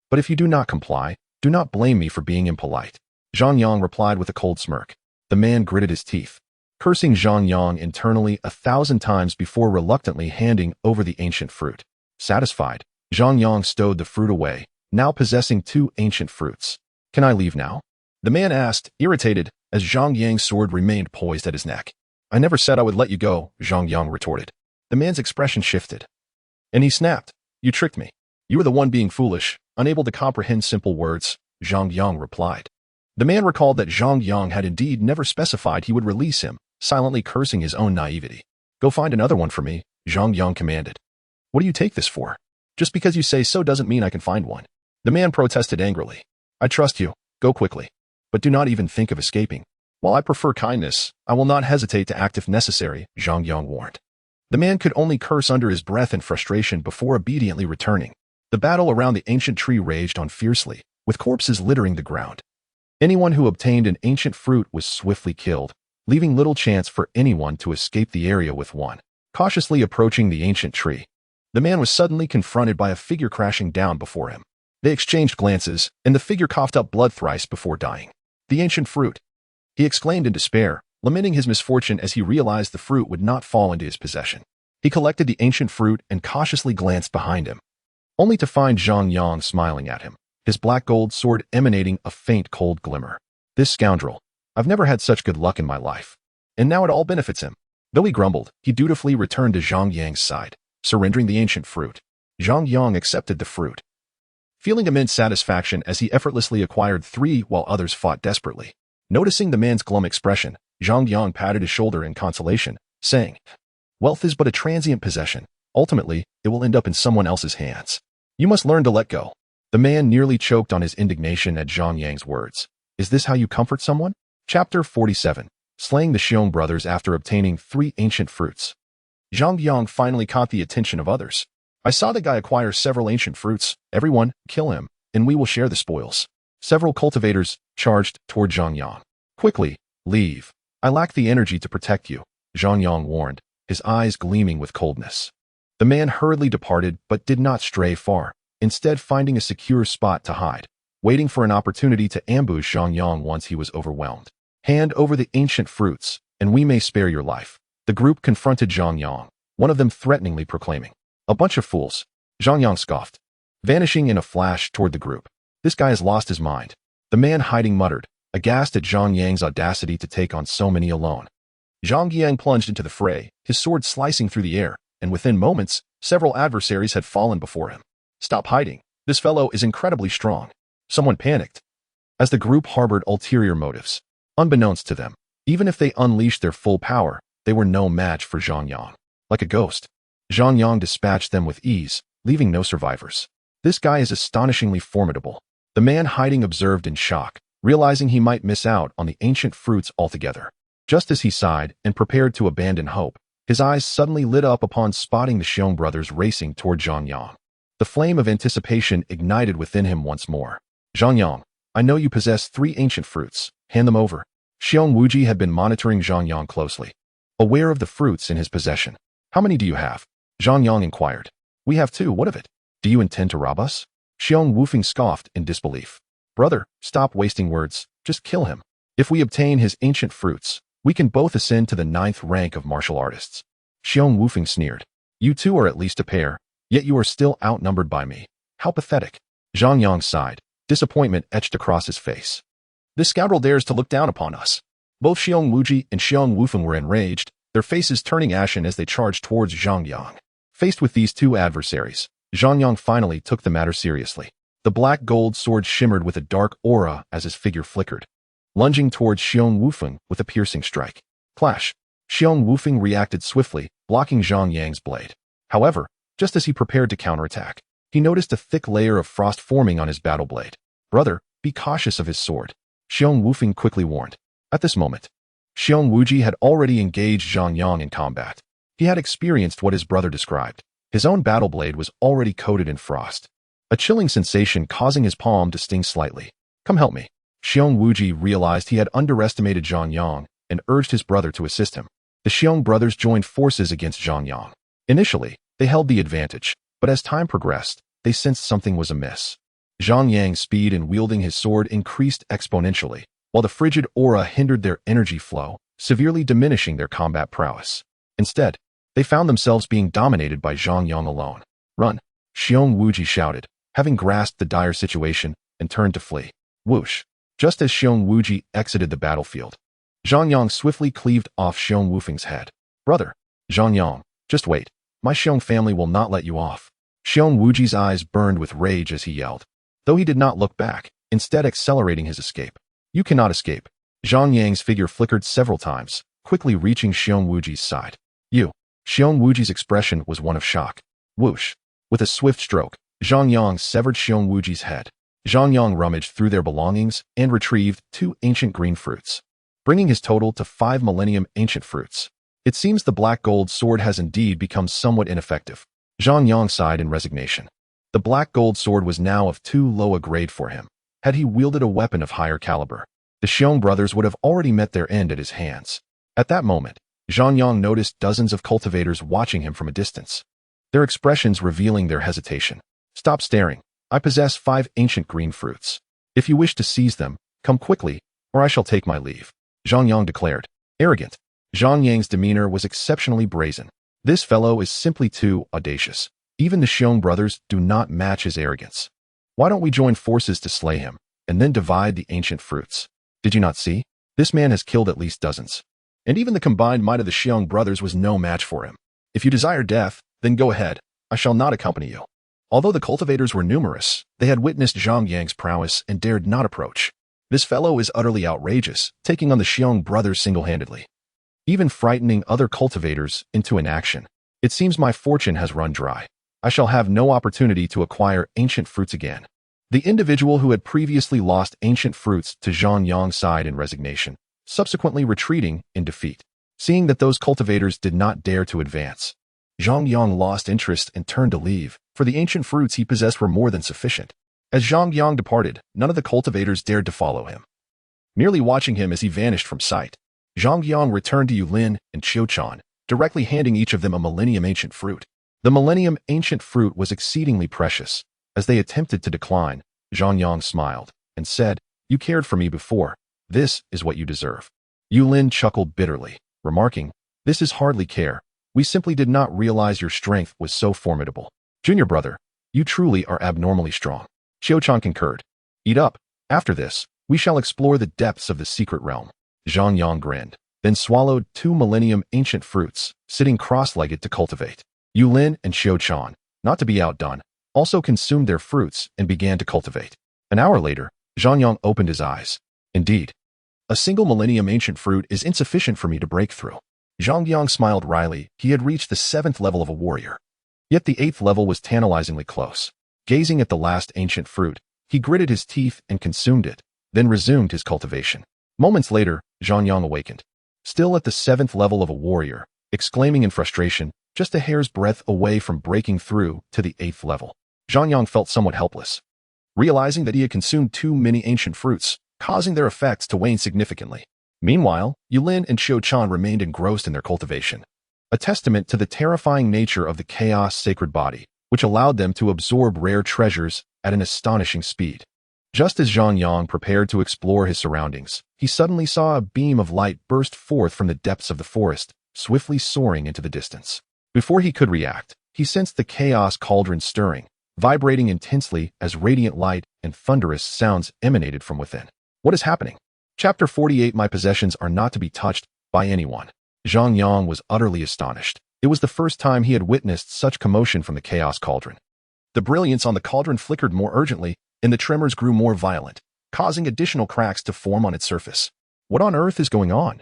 But if you do not comply, do not blame me for being impolite." Zhang Yang replied with a cold smirk. The man gritted his teeth, cursing Zhang Yang internally 1,000 times before reluctantly handing over the ancient fruit. Satisfied, Zhang Yang stowed the fruit away, now possessing 2 ancient fruits. "Can I leave now?" the man asked, irritated, as Zhang Yang's sword remained poised at his neck. "I never said I would let you go," Zhang Yang retorted. The man's expression shifted, and he snapped. "You tricked me. You were the one being foolish, unable to comprehend simple words," Zhang Yang replied. The man recalled that Zhang Yang had indeed never specified he would release him, silently cursing his own naivety. "Go find another one for me," Zhang Yang commanded. "What do you take this for? Just because you say so doesn't mean I can find one." The man protested angrily. "I trust you. Go quickly. But do not even think of escaping. While I prefer kindness, I will not hesitate to act if necessary," Zhang Yang warned. The man could only curse under his breath in frustration before obediently returning. The battle around the ancient tree raged on fiercely, with corpses littering the ground. Anyone who obtained an ancient fruit was swiftly killed, leaving little chance for anyone to escape the area with one. Cautiously approaching the ancient tree, the man was suddenly confronted by a figure crashing down before him. They exchanged glances, and the figure coughed up blood thrice before dying. "The ancient fruit!" he exclaimed in despair, lamenting his misfortune as he realized the fruit would not fall into his possession. He collected the ancient fruit and cautiously glanced behind him, only to find Zhang Yang smiling at him, his black gold sword emanating a faint cold glimmer. "This scoundrel. I've never had such good luck in my life. And now it all benefits him." Though he grumbled, he dutifully returned to Zhang Yang's side, surrendering the ancient fruit. Zhang Yang accepted the fruit, feeling immense satisfaction as he effortlessly acquired 3 while others fought desperately. Noticing the man's glum expression, Zhang Yang patted his shoulder in consolation, saying, "Wealth is but a transient possession. Ultimately, it will end up in someone else's hands. You must learn to let go." The man nearly choked on his indignation at Zhang Yang's words. "Is this how you comfort someone?" Chapter 47. Slaying the Xiong brothers after obtaining 3 ancient fruits. Zhang Yang finally caught the attention of others. "I saw the guy acquire several ancient fruits. Everyone, kill him, and we will share the spoils." Several cultivators charged toward Zhang Yang. "Quickly, leave. I lack the energy to protect you," Zhang Yang warned, his eyes gleaming with coldness. The man hurriedly departed but did not stray far, instead finding a secure spot to hide, waiting for an opportunity to ambush Zhang Yang once he was overwhelmed. "Hand over the ancient fruits, and we may spare your life." The group confronted Zhang Yang, one of them threateningly proclaiming, "A bunch of fools." Zhang Yang scoffed, vanishing in a flash toward the group. "This guy has lost his mind." The man hiding muttered, aghast at Zhang Yang's audacity to take on so many alone. Zhang Yang plunged into the fray, his sword slicing through the air, and within moments, several adversaries had fallen before him. "Stop hiding. This fellow is incredibly strong." Someone panicked, as the group harbored ulterior motives. Unbeknownst to them, even if they unleashed their full power, they were no match for Zhang Yang. Like a ghost, Zhang Yang dispatched them with ease, leaving no survivors. "This guy is astonishingly formidable." The man hiding observed in shock, realizing he might miss out on the ancient fruits altogether. Just as he sighed and prepared to abandon hope, his eyes suddenly lit up upon spotting the Xiong brothers racing toward Zhang Yang. The flame of anticipation ignited within him once more. "Zhang Yang, I know you possess 3 ancient fruits. Hand them over." Xiong Wuji had been monitoring Zhang Yang closely, aware of the fruits in his possession. "How many do you have?" Zhang Yang inquired. "We have 2. What of it? Do you intend to rob us?" Xiong Wufeng scoffed in disbelief. "Brother, stop wasting words. Just kill him. If we obtain his ancient fruits, we can both ascend to the 9th rank of martial artists." Xiong Wufeng sneered. "You 2 are at least a pair, yet you are still outnumbered by me. How pathetic." Zhang Yang sighed, disappointment etched across his face. "This scoundrel dares to look down upon us." Both Xiong Wuji and Xiong Wufeng were enraged, their faces turning ashen as they charged towards Zhang Yang. Faced with these 2 adversaries, Zhang Yang finally took the matter seriously. The black gold sword shimmered with a dark aura as his figure flickered, lunging towards Xiong Wufeng with a piercing strike. Clash. Xiong Wufeng reacted swiftly, blocking Zhang Yang's blade. However, just as he prepared to counterattack, he noticed a thick layer of frost forming on his battle blade. Brother, be cautious of his sword, Xiong Wufeng quickly warned. At this moment, Xiong Wuji had already engaged Zhang Yang in combat. He had experienced what his brother described. His own battle blade was already coated in frost, a chilling sensation causing his palm to sting slightly. Come help me. Xiong Wuji realized he had underestimated Zhang Yang and urged his brother to assist him. The Xiong brothers joined forces against Zhang Yang. Initially, they held the advantage, but as time progressed, they sensed something was amiss. Zhang Yang's speed in wielding his sword increased exponentially, while the frigid aura hindered their energy flow, severely diminishing their combat prowess. Instead, they found themselves being dominated by Zhang Yang alone. Run! Xiong Wuji shouted, having grasped the dire situation, and turned to flee. Whoosh! Just as Xiong Wuji exited the battlefield, Zhang Yang swiftly cleaved off Xiong Wufeng's head. Brother! Zhang Yang, just wait. My Xiong family will not let you off. Xiong Wuji's eyes burned with rage as he yelled, though he did not look back, instead accelerating his escape. You cannot escape. Zhang Yang's figure flickered several times, quickly reaching Xiong Wuji's side. You! Xiong Wuji's expression was one of shock. Whoosh! With a swift stroke, Zhang Yang severed Xiong Wuji's head. Zhang Yang rummaged through their belongings and retrieved 2 ancient green fruits, bringing his total to 5 millennium ancient fruits. It seems the black gold sword has indeed become somewhat ineffective. Zhang Yang sighed in resignation. The black gold sword was now of too low a grade for him. Had he wielded a weapon of higher caliber, the Xiong brothers would have already met their end at his hands. At that moment, Zhang Yang noticed dozens of cultivators watching him from a distance, their expressions revealing their hesitation. Stop staring. I possess 5 ancient green fruits. If you wish to seize them, come quickly, or I shall take my leave, Zhang Yang declared. Arrogant. Zhang Yang's demeanor was exceptionally brazen. This fellow is simply too audacious. Even the Xiong brothers do not match his arrogance. Why don't we join forces to slay him, and then divide the ancient fruits? Did you not see? This man has killed at least dozens. And even the combined might of the Xiong brothers was no match for him. If you desire death, then go ahead. I shall not accompany you. Although the cultivators were numerous, they had witnessed Zhang Yang's prowess and dared not approach. This fellow is utterly outrageous, taking on the Xiong brothers single-handedly, even frightening other cultivators into inaction. It seems my fortune has run dry. I shall have no opportunity to acquire ancient fruits again. The individual who had previously lost ancient fruits to Zhang Yang sighed in resignation, subsequently retreating in defeat. Seeing that those cultivators did not dare to advance, Zhang Yang lost interest and turned to leave, for the ancient fruits he possessed were more than sufficient. As Zhang Yang departed, none of the cultivators dared to follow him, merely watching him as he vanished from sight. Zhang Yang returned to Yulin and Qiuchan, directly handing each of them a millennium ancient fruit. The millennium ancient fruit was exceedingly precious. As they attempted to decline, Zhang Yang smiled and said, You cared for me before. This is what you deserve. Yulin chuckled bitterly, remarking, This is hardly care. We simply did not realize your strength was so formidable. Junior brother, you truly are abnormally strong. Qiuchan concurred. Eat up. After this, we shall explore the depths of the secret realm. Zhang Yang grinned, then swallowed 2 millennium ancient fruits, sitting cross-legged to cultivate. Yulin and Qiuchan, not to be outdone, also consumed their fruits and began to cultivate. An hour later, Zhang Yang opened his eyes. Indeed, a single millennium ancient fruit is insufficient for me to break through. Zhang Yang smiled wryly. He had reached the 7th level of a warrior. Yet the 8th level was tantalizingly close. Gazing at the last ancient fruit, he gritted his teeth and consumed it, then resumed his cultivation. Moments later, Zhang Yang awakened, still at the 7th level of a warrior, exclaiming in frustration, just a hair's breadth away from breaking through to the 8th level. Zhang Yang felt somewhat helpless, realizing that he had consumed too many ancient fruits, causing their effects to wane significantly. Meanwhile, Yulin and Qiuchan remained engrossed in their cultivation, a testament to the terrifying nature of the chaos sacred body, which allowed them to absorb rare treasures at an astonishing speed. Just as Zhang Yang prepared to explore his surroundings, he suddenly saw a beam of light burst forth from the depths of the forest, swiftly soaring into the distance. Before he could react, he sensed the chaos cauldron stirring, vibrating intensely as radiant light and thunderous sounds emanated from within. What is happening? Chapter 48. My possessions are not to be touched by anyone. Zhang Yang was utterly astonished. It was the first time he had witnessed such commotion from the chaos cauldron. The brilliance on the cauldron flickered more urgently, and the tremors grew more violent, causing additional cracks to form on its surface. What on earth is going on?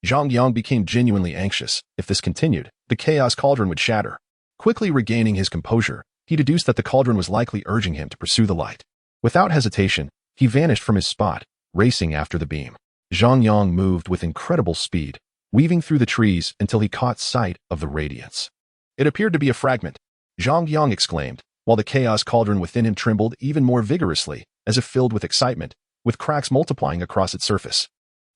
Zhang Yang became genuinely anxious. If this continued, the chaos cauldron would shatter. Quickly regaining his composure, he deduced that the cauldron was likely urging him to pursue the light. Without hesitation, he vanished from his spot, racing after the beam. Zhang Yang moved with incredible speed, weaving through the trees until he caught sight of the radiance. It appeared to be a fragment. Zhang Yang exclaimed, while the chaos cauldron within him trembled even more vigorously, as if filled with excitement, with cracks multiplying across its surface.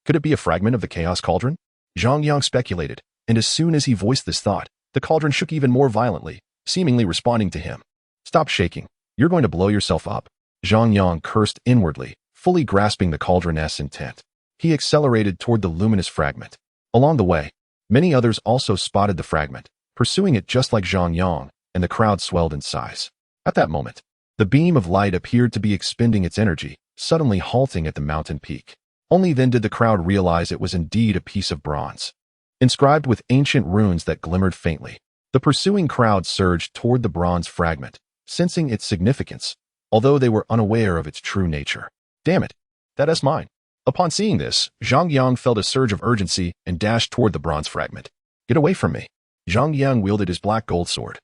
Could it be a fragment of the chaos cauldron? Zhang Yang speculated, and as soon as he voiced this thought, the cauldron shook even more violently, seemingly responding to him. Stop shaking. You're going to blow yourself up. Zhang Yang cursed inwardly, fully grasping the cauldron's intent. He accelerated toward the luminous fragment. Along the way, many others also spotted the fragment, pursuing it just like Zhang Yang, and the crowd swelled in size. At that moment, the beam of light appeared to be expending its energy, suddenly halting at the mountain peak. Only then did the crowd realize it was indeed a piece of bronze, inscribed with ancient runes that glimmered faintly. The pursuing crowd surged toward the bronze fragment, sensing its significance, although they were unaware of its true nature. Damn it, that's mine. Upon seeing this, Zhang Yang felt a surge of urgency and dashed toward the bronze fragment. Get away from me. Zhang Yang wielded his black gold sword,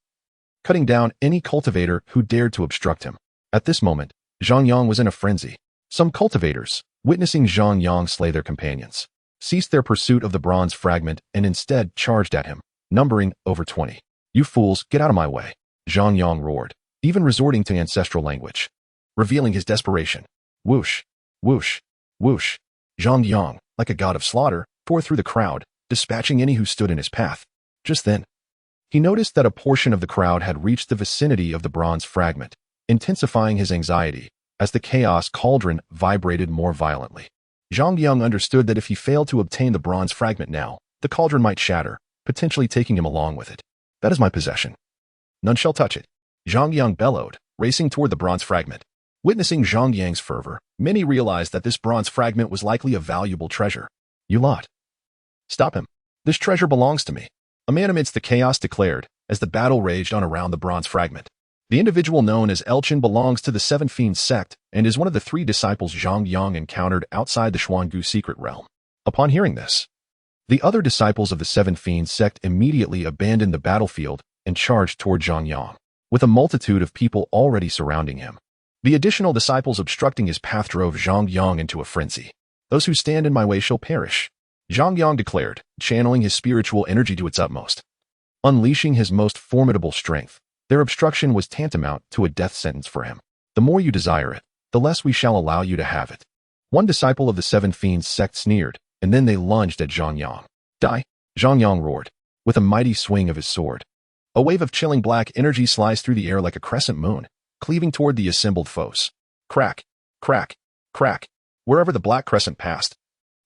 cutting down any cultivator who dared to obstruct him. At this moment, Zhang Yang was in a frenzy. Some cultivators, witnessing Zhang Yang slay their companions, ceased their pursuit of the bronze fragment and instead charged at him, numbering over 20. You fools, get out of my way. Zhang Yang roared, even resorting to ancestral language, revealing his desperation. Whoosh, whoosh, whoosh. Zhang Yang, like a god of slaughter, tore through the crowd, dispatching any who stood in his path. Just then, he noticed that a portion of the crowd had reached the vicinity of the bronze fragment, intensifying his anxiety as the chaos cauldron vibrated more violently. Zhang Yang understood that if he failed to obtain the bronze fragment now, the cauldron might shatter, potentially taking him along with it. That is my possession. None shall touch it. Zhang Yang bellowed, racing toward the bronze fragment. Witnessing Zhang Yang's fervor, many realized that this bronze fragment was likely a valuable treasure. You lot. Stop him. This treasure belongs to me. A man amidst the chaos declared, as the battle raged on around the bronze fragment. The individual known as Chen belongs to the Seven Fiends Sect and is one of the 3 disciples Zhang Yang encountered outside the Xuangu secret realm. Upon hearing this, the other disciples of the Seven Fiends Sect immediately abandoned the battlefield and charged toward Zhang Yang, with a multitude of people already surrounding him. The additional disciples obstructing his path drove Zhang Yang into a frenzy. Those who stand in my way shall perish, Zhang Yang declared, channeling his spiritual energy to its utmost. Unleashing his most formidable strength, their obstruction was tantamount to a death sentence for him. The more you desire it, the less we shall allow you to have it. One disciple of the Seven Fiends Sect sneered, and then they lunged at Zhang Yang. Die! Zhang Yang roared, with a mighty swing of his sword. A wave of chilling black energy sliced through the air like a crescent moon, cleaving toward the assembled foes. Crack, crack, crack. Wherever the black crescent passed,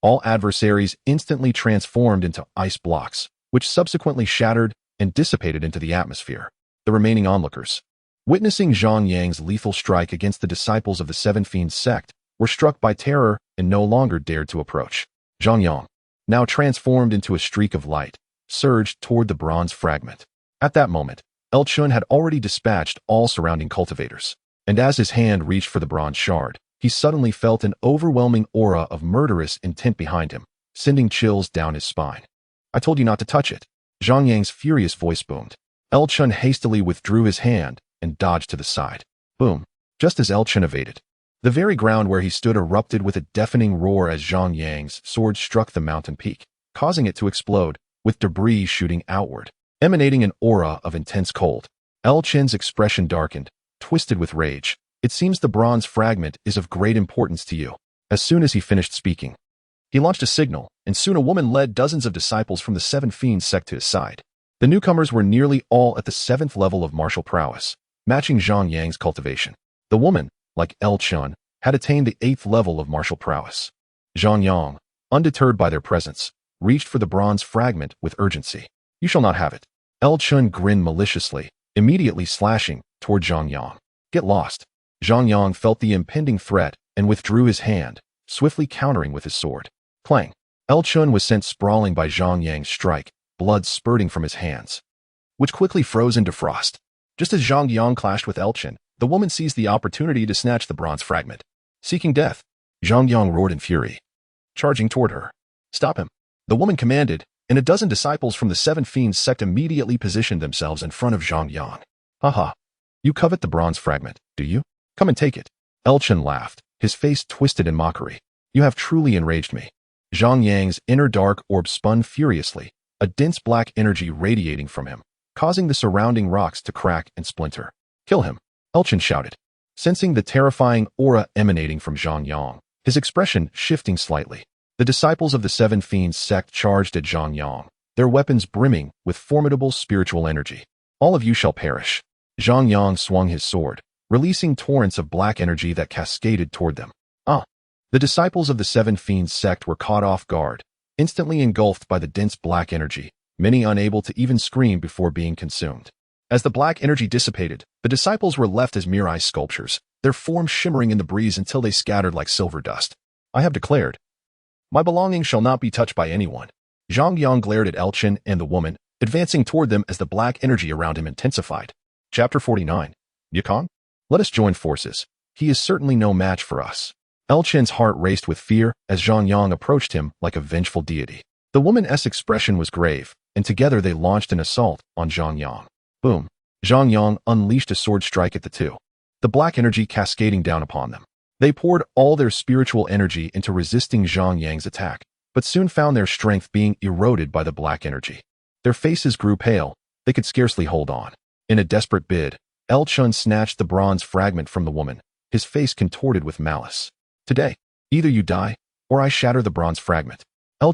all adversaries instantly transformed into ice blocks, which subsequently shattered and dissipated into the atmosphere. The remaining onlookers, witnessing Zhang Yang's lethal strike against the disciples of the Seven Fiends Sect, were struck by terror and no longer dared to approach. Zhang Yang, now transformed into a streak of light, surged toward the bronze fragment. At that moment, Chen had already dispatched all surrounding cultivators, and as his hand reached for the bronze shard, he suddenly felt an overwhelming aura of murderous intent behind him, sending chills down his spine. I told you not to touch it. Zhang Yang's furious voice boomed. Chen hastily withdrew his hand and dodged to the side. Boom. Just as Chen evaded, the very ground where he stood erupted with a deafening roar as Zhang Yang's sword struck the mountain peak, causing it to explode, with debris shooting outward, emanating an aura of intense cold. Chen's expression darkened, twisted with rage. It seems the bronze fragment is of great importance to you. As soon as he finished speaking, he launched a signal, and soon a woman led dozens of disciples from the Seven Fiends Sect to his side. The newcomers were nearly all at the 7th level of martial prowess, matching Zhang Yang's cultivation. The woman, like Chen, had attained the 8th level of martial prowess. Zhang Yang, undeterred by their presence, reached for the bronze fragment with urgency. You shall not have it. Chen grinned maliciously, immediately slashing toward Zhang Yang. Get lost. Zhang Yang felt the impending threat and withdrew his hand, swiftly countering with his sword. Clang. Chen was sent sprawling by Zhang Yang's strike, blood spurting from his hands, which quickly froze into frost. Just as Zhang Yang clashed with Chen, the woman seized the opportunity to snatch the bronze fragment. Seeking death, Zhang Yang roared in fury, charging toward her. Stop him, the woman commanded, and a dozen disciples from the Seven Fiends sect immediately positioned themselves in front of Zhang Yang. Haha, you covet the bronze fragment, do you? Come and take it. Chen laughed, his face twisted in mockery. You have truly enraged me. Zhang Yang's inner dark orb spun furiously, a dense black energy radiating from him, causing the surrounding rocks to crack and splinter. Kill him, Chen shouted, sensing the terrifying aura emanating from Zhang Yang, his expression shifting slightly. The disciples of the Seven Fiends sect charged at Zhang Yang, their weapons brimming with formidable spiritual energy. All of you shall perish. Zhang Yang swung his sword, releasing torrents of black energy that cascaded toward them. The disciples of the Seven Fiends sect were caught off guard, instantly engulfed by the dense black energy, many unable to even scream before being consumed. As the black energy dissipated, the disciples were left as mere ice sculptures, their forms shimmering in the breeze until they scattered like silver dust. I have declared, my belongings shall not be touched by anyone. Zhang Yang glared at Chen and the woman, advancing toward them as the black energy around him intensified. Chapter 49. Yukong? Let us join forces. He is certainly no match for us. Chen's heart raced with fear as Zhang Yang approached him like a vengeful deity. The woman's expression was grave, and together they launched an assault on Zhang Yang. Boom. Zhang Yang unleashed a sword strike at the two, the black energy cascading down upon them. They poured all their spiritual energy into resisting Zhang Yang's attack, but soon found their strength being eroded by the black energy. Their faces grew pale, they could scarcely hold on. In a desperate bid, Chen snatched the bronze fragment from the woman, his face contorted with malice. Today, either you die, or I shatter the bronze fragment.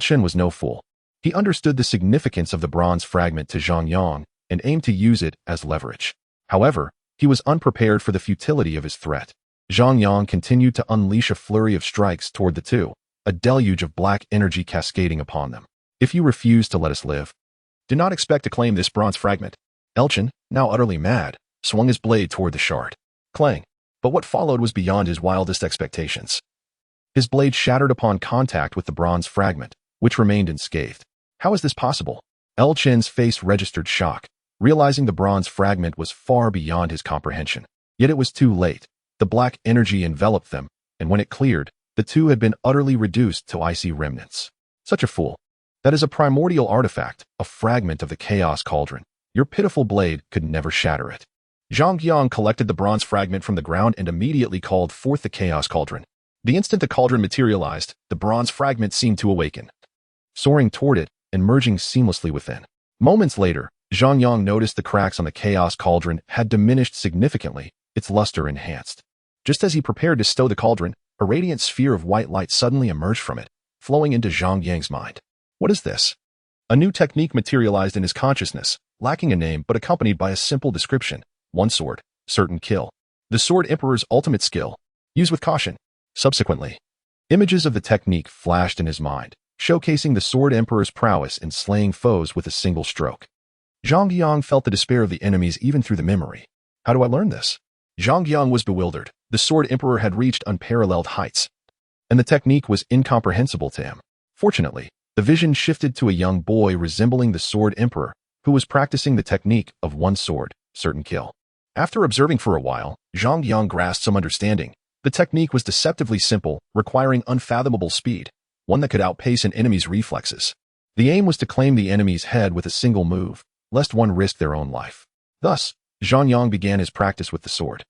Chen was no fool. He understood the significance of the bronze fragment to Zhang Yang and aimed to use it as leverage. However, he was unprepared for the futility of his threat. Zhang Yang continued to unleash a flurry of strikes toward the two, a deluge of black energy cascading upon them. If you refuse to let us live, do not expect to claim this bronze fragment. Chen, now utterly mad, swung his blade toward the shard. Clang. But what followed was beyond his wildest expectations. His blade shattered upon contact with the bronze fragment, which remained unscathed. How is this possible? Chen's face registered shock, realizing the bronze fragment was far beyond his comprehension. Yet it was too late. The black energy enveloped them, and when it cleared, the two had been utterly reduced to icy remnants. Such a fool. That is a primordial artifact, a fragment of the chaos cauldron. Your pitiful blade could never shatter it. Zhang Yang collected the bronze fragment from the ground and immediately called forth the chaos cauldron. The instant the cauldron materialized, the bronze fragment seemed to awaken, soaring toward it and merging seamlessly within. Moments later, Zhang Yang noticed the cracks on the chaos cauldron had diminished significantly, its luster enhanced. Just as he prepared to stow the cauldron, a radiant sphere of white light suddenly emerged from it, flowing into Zhang Yang's mind. What is this? A new technique materialized in his consciousness, lacking a name but accompanied by a simple description. One sword, certain kill. The Sword Emperor's ultimate skill. Use with caution. Subsequently, images of the technique flashed in his mind, showcasing the Sword Emperor's prowess in slaying foes with a single stroke. Zhang Yang felt the despair of the enemies even through the memory. How do I learn this? Zhang Yang was bewildered. The Sword Emperor had reached unparalleled heights, and the technique was incomprehensible to him. Fortunately, the vision shifted to a young boy resembling the Sword Emperor, who was practicing the technique of one sword, certain kill. After observing for a while, Zhang Yang grasped some understanding. The technique was deceptively simple, requiring unfathomable speed, one that could outpace an enemy's reflexes. The aim was to claim the enemy's head with a single move, lest one risk their own life. Thus, Zhang Yang began his practice with the sword.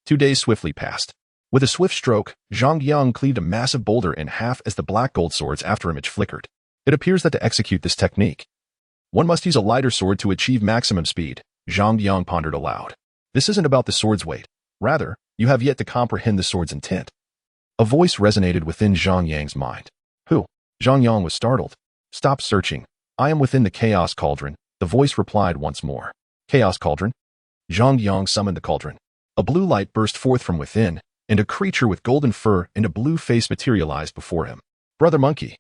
2 days swiftly passed. With a swift stroke, Zhang Yang cleaved a massive boulder in half as the black gold sword's afterimage flickered. It appears that to execute this technique, one must use a lighter sword to achieve maximum speed. Zhang Yang pondered aloud. This isn't about the sword's weight. Rather, you have yet to comprehend the sword's intent. A voice resonated within Zhang Yang's mind. Who? Zhang Yang was startled. Stop searching. I am within the chaos cauldron, the voice replied once more. Chaos cauldron? Zhang Yang summoned the cauldron. A blue light burst forth from within, and a creature with golden fur and a blue face materialized before him. Brother Monkey!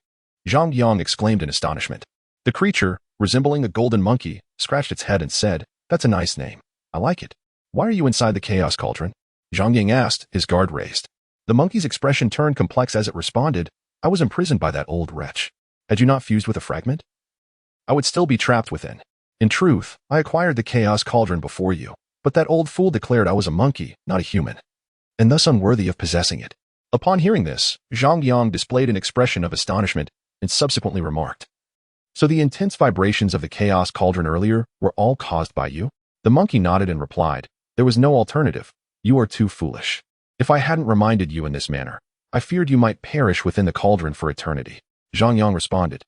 Zhang Yang exclaimed in astonishment. The creature, resembling a golden monkey, scratched its head and said, That's a nice name. I like it. Why are you inside the chaos cauldron? Zhang Yang asked, his guard raised. The monkey's expression turned complex as it responded, I was imprisoned by that old wretch. Had you not fused with a fragment, I would still be trapped within. In truth, I acquired the chaos cauldron before you, but that old fool declared I was a monkey, not a human, and thus unworthy of possessing it. Upon hearing this, Zhang Yang displayed an expression of astonishment and subsequently remarked, "So the intense vibrations of the chaos cauldron earlier were all caused by you?" The monkey nodded and replied, "There was no alternative. You are too foolish. If I hadn't reminded you in this manner, I feared you might perish within the cauldron for eternity." Zhang Yang responded,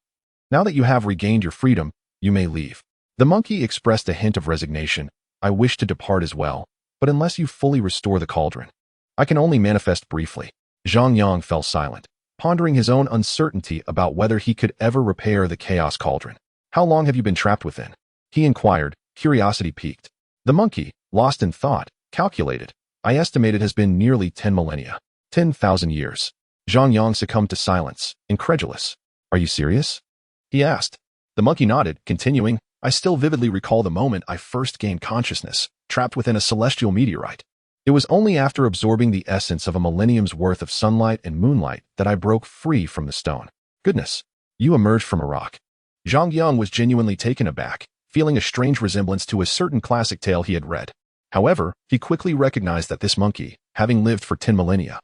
"Now that you have regained your freedom, you may leave." The monkey expressed a hint of resignation. "I wish to depart as well, but unless you fully restore the cauldron, I can only manifest briefly." Zhang Yang fell silent, pondering his own uncertainty about whether he could ever repair the chaos cauldron. "How long have you been trapped within?" he inquired, curiosity piqued. The monkey, lost in thought, calculated, "I estimate it has been nearly 10 millennia. 10,000 years. Zhang Yang succumbed to silence, incredulous. "Are you serious?" he asked. The monkey nodded, continuing, "I still vividly recall the moment I first gained consciousness, trapped within a celestial meteorite. It was only after absorbing the essence of a millennium's worth of sunlight and moonlight that I broke free from the stone." "Goodness, you emerged from a rock." Zhang Yang was genuinely taken aback, feeling a strange resemblance to a certain classic tale he had read. However, he quickly recognized that this monkey, having lived for 10 millennia,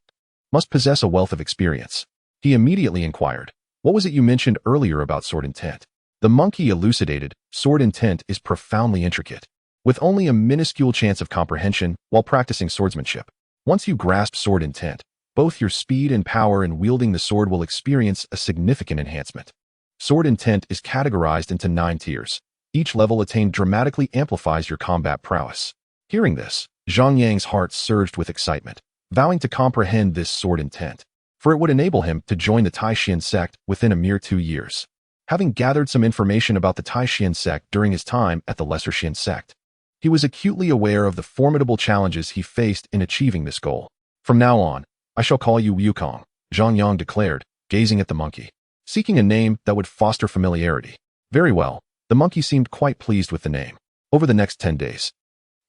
must possess a wealth of experience. He immediately inquired, "What was it you mentioned earlier about sword intent?" The monkey elucidated, "Sword intent is profoundly intricate, with only a minuscule chance of comprehension while practicing swordsmanship. Once you grasp sword intent, both your speed and power in wielding the sword will experience a significant enhancement." Sword intent is categorized into 9 tiers. Each level attained dramatically amplifies your combat prowess. Hearing this, Zhang Yang's heart surged with excitement, vowing to comprehend this sword intent, for it would enable him to join the Taishan Sect within a mere 2 years. Having gathered some information about the Taishan Sect during his time at the Lesser Shan Sect, he was acutely aware of the formidable challenges he faced in achieving this goal. "From now on, I shall call you Wukong," Zhang Yang declared, gazing at the monkey, seeking a name that would foster familiarity. Very well, the monkey seemed quite pleased with the name. Over the next 10 days,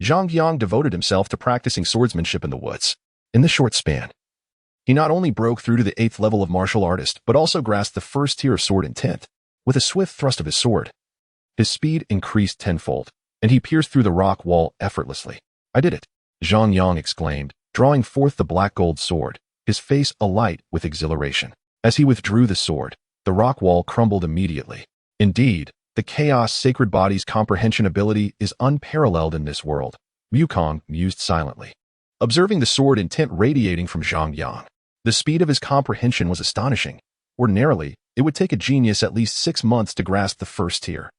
Zhang Yang devoted himself to practicing swordsmanship in the woods. In this short span, he not only broke through to the 8th level of martial artist, but also grasped the first tier of sword intent. With a swift thrust of his sword, his speed increased tenfold, and he pierced through the rock wall effortlessly. "I did it," Zhang Yang exclaimed, drawing forth the black gold sword, his face alight with exhilaration. As he withdrew the sword, the rock wall crumbled immediately. Indeed, the chaos sacred body's comprehension ability is unparalleled in this world, Wukong mused silently, observing the sword intent radiating from Zhang Yang. The speed of his comprehension was astonishing. Ordinarily, it would take a genius at least 6 months to grasp the first tier.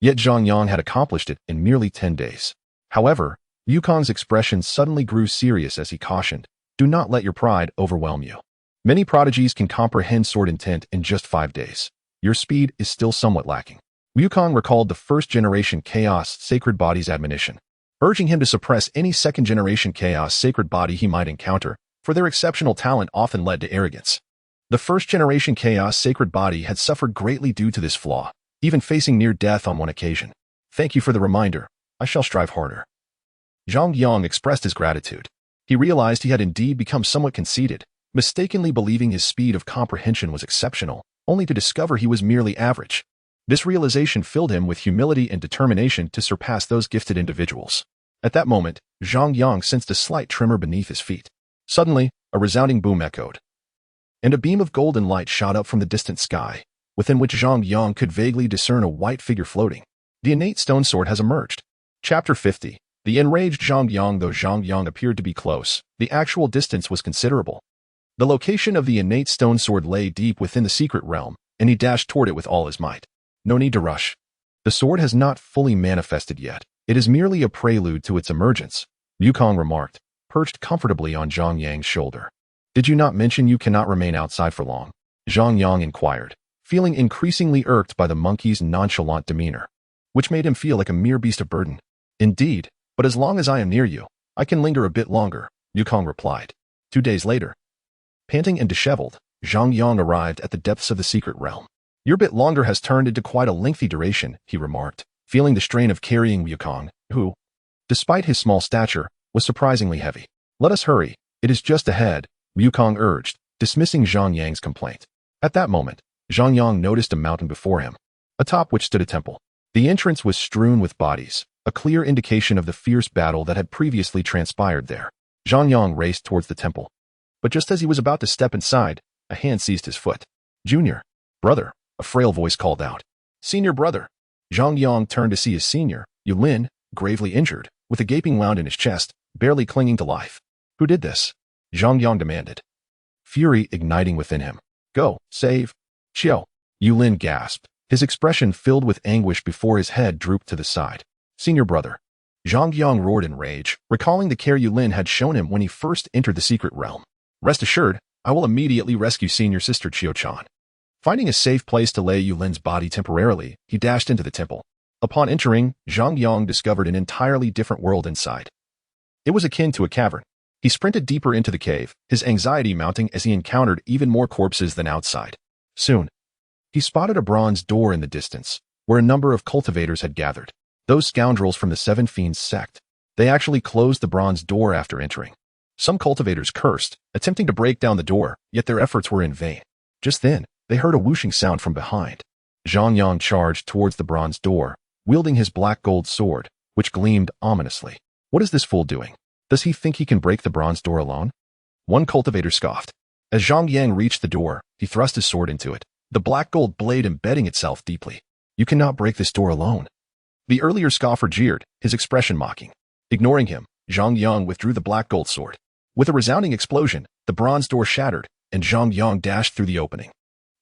Yet Zhang Yang had accomplished it in merely 10 days. However, Wukong's expression suddenly grew serious as he cautioned, "Do not let your pride overwhelm you. Many prodigies can comprehend sword intent in just 5 days. Your speed is still somewhat lacking." Wukong recalled the first-generation Chaos Sacred Body's admonition, urging him to suppress any second-generation Chaos Sacred Body he might encounter, for their exceptional talent often led to arrogance. The first-generation Chaos Sacred Body had suffered greatly due to this flaw, even facing near death on one occasion. "Thank you for the reminder. I shall strive harder." Zhang Yang expressed his gratitude. He realized he had indeed become somewhat conceited, mistakenly believing his speed of comprehension was exceptional, only to discover he was merely average. This realization filled him with humility and determination to surpass those gifted individuals. At that moment, Zhang Yang sensed a slight tremor beneath his feet. Suddenly, a resounding boom echoed, and a beam of golden light shot up from the distant sky, within which Zhang Yang could vaguely discern a white figure floating. The innate stone sword has emerged. Chapter 50. The enraged Zhang Yang. Though Zhang Yang appeared to be close, the actual distance was considerable. The location of the innate stone sword lay deep within the secret realm, and he dashed toward it with all his might. "No need to rush. The sword has not fully manifested yet. It is merely a prelude to its emergence," Wukong remarked, perched comfortably on Zhang Yang's shoulder. "Did you not mention you cannot remain outside for long?" Zhang Yang inquired, feeling increasingly irked by the monkey's nonchalant demeanor, which made him feel like a mere beast of burden. "Indeed, but as long as I am near you, I can linger a bit longer," Wukong replied. 2 days later, panting and disheveled, Zhang Yang arrived at the depths of the secret realm. "Your bit longer has turned into quite a lengthy duration," he remarked, feeling the strain of carrying Wukong, who, despite his small stature, was surprisingly heavy. "Let us hurry. It is just ahead," Wukong urged, dismissing Zhang Yang's complaint. At that moment, Zhang Yang noticed a mountain before him, atop which stood a temple. The entrance was strewn with bodies, a clear indication of the fierce battle that had previously transpired there. Zhang Yang raced towards the temple, But just as he was about to step inside, a hand seized his foot. "Junior, brother," a frail voice called out. "Senior brother." Zhang Yang turned to see his senior, Yulin, gravely injured, with a gaping wound in his chest, barely clinging to life. "Who did this?" Zhang Yang demanded. Fury igniting within him. "Go, save Xiao." Yulin gasped, his expression filled with anguish before his head drooped to the side. "Senior brother." Zhang Yang roared in rage, recalling the care Yulin had shown him when he first entered the secret realm. "Rest assured, I will immediately rescue senior sister Qiu-chan." Finding a safe place to lay Yulin's body temporarily, he dashed into the temple. Upon entering, Zhang Yang discovered an entirely different world inside. It was akin to a cavern. He sprinted deeper into the cave, his anxiety mounting as he encountered even more corpses than outside. Soon, he spotted a bronze door in the distance, where a number of cultivators had gathered. Those scoundrels from the Seven Fiends Sect. They actually closed the bronze door after entering. Some cultivators cursed, attempting to break down the door, yet their efforts were in vain. Just then, they heard a whooshing sound from behind. Zhang Yang charged towards the bronze door, wielding his black gold sword, which gleamed ominously. "What is this fool doing? Does he think he can break the bronze door alone?" One cultivator scoffed. As Zhang Yang reached the door, he thrust his sword into it, the black gold blade embedding itself deeply. "You cannot break this door alone." The earlier scoffer jeered, his expression mocking. Ignoring him, Zhang Yang withdrew the black gold sword. With a resounding explosion, the bronze door shattered, and Zhang Yang dashed through the opening.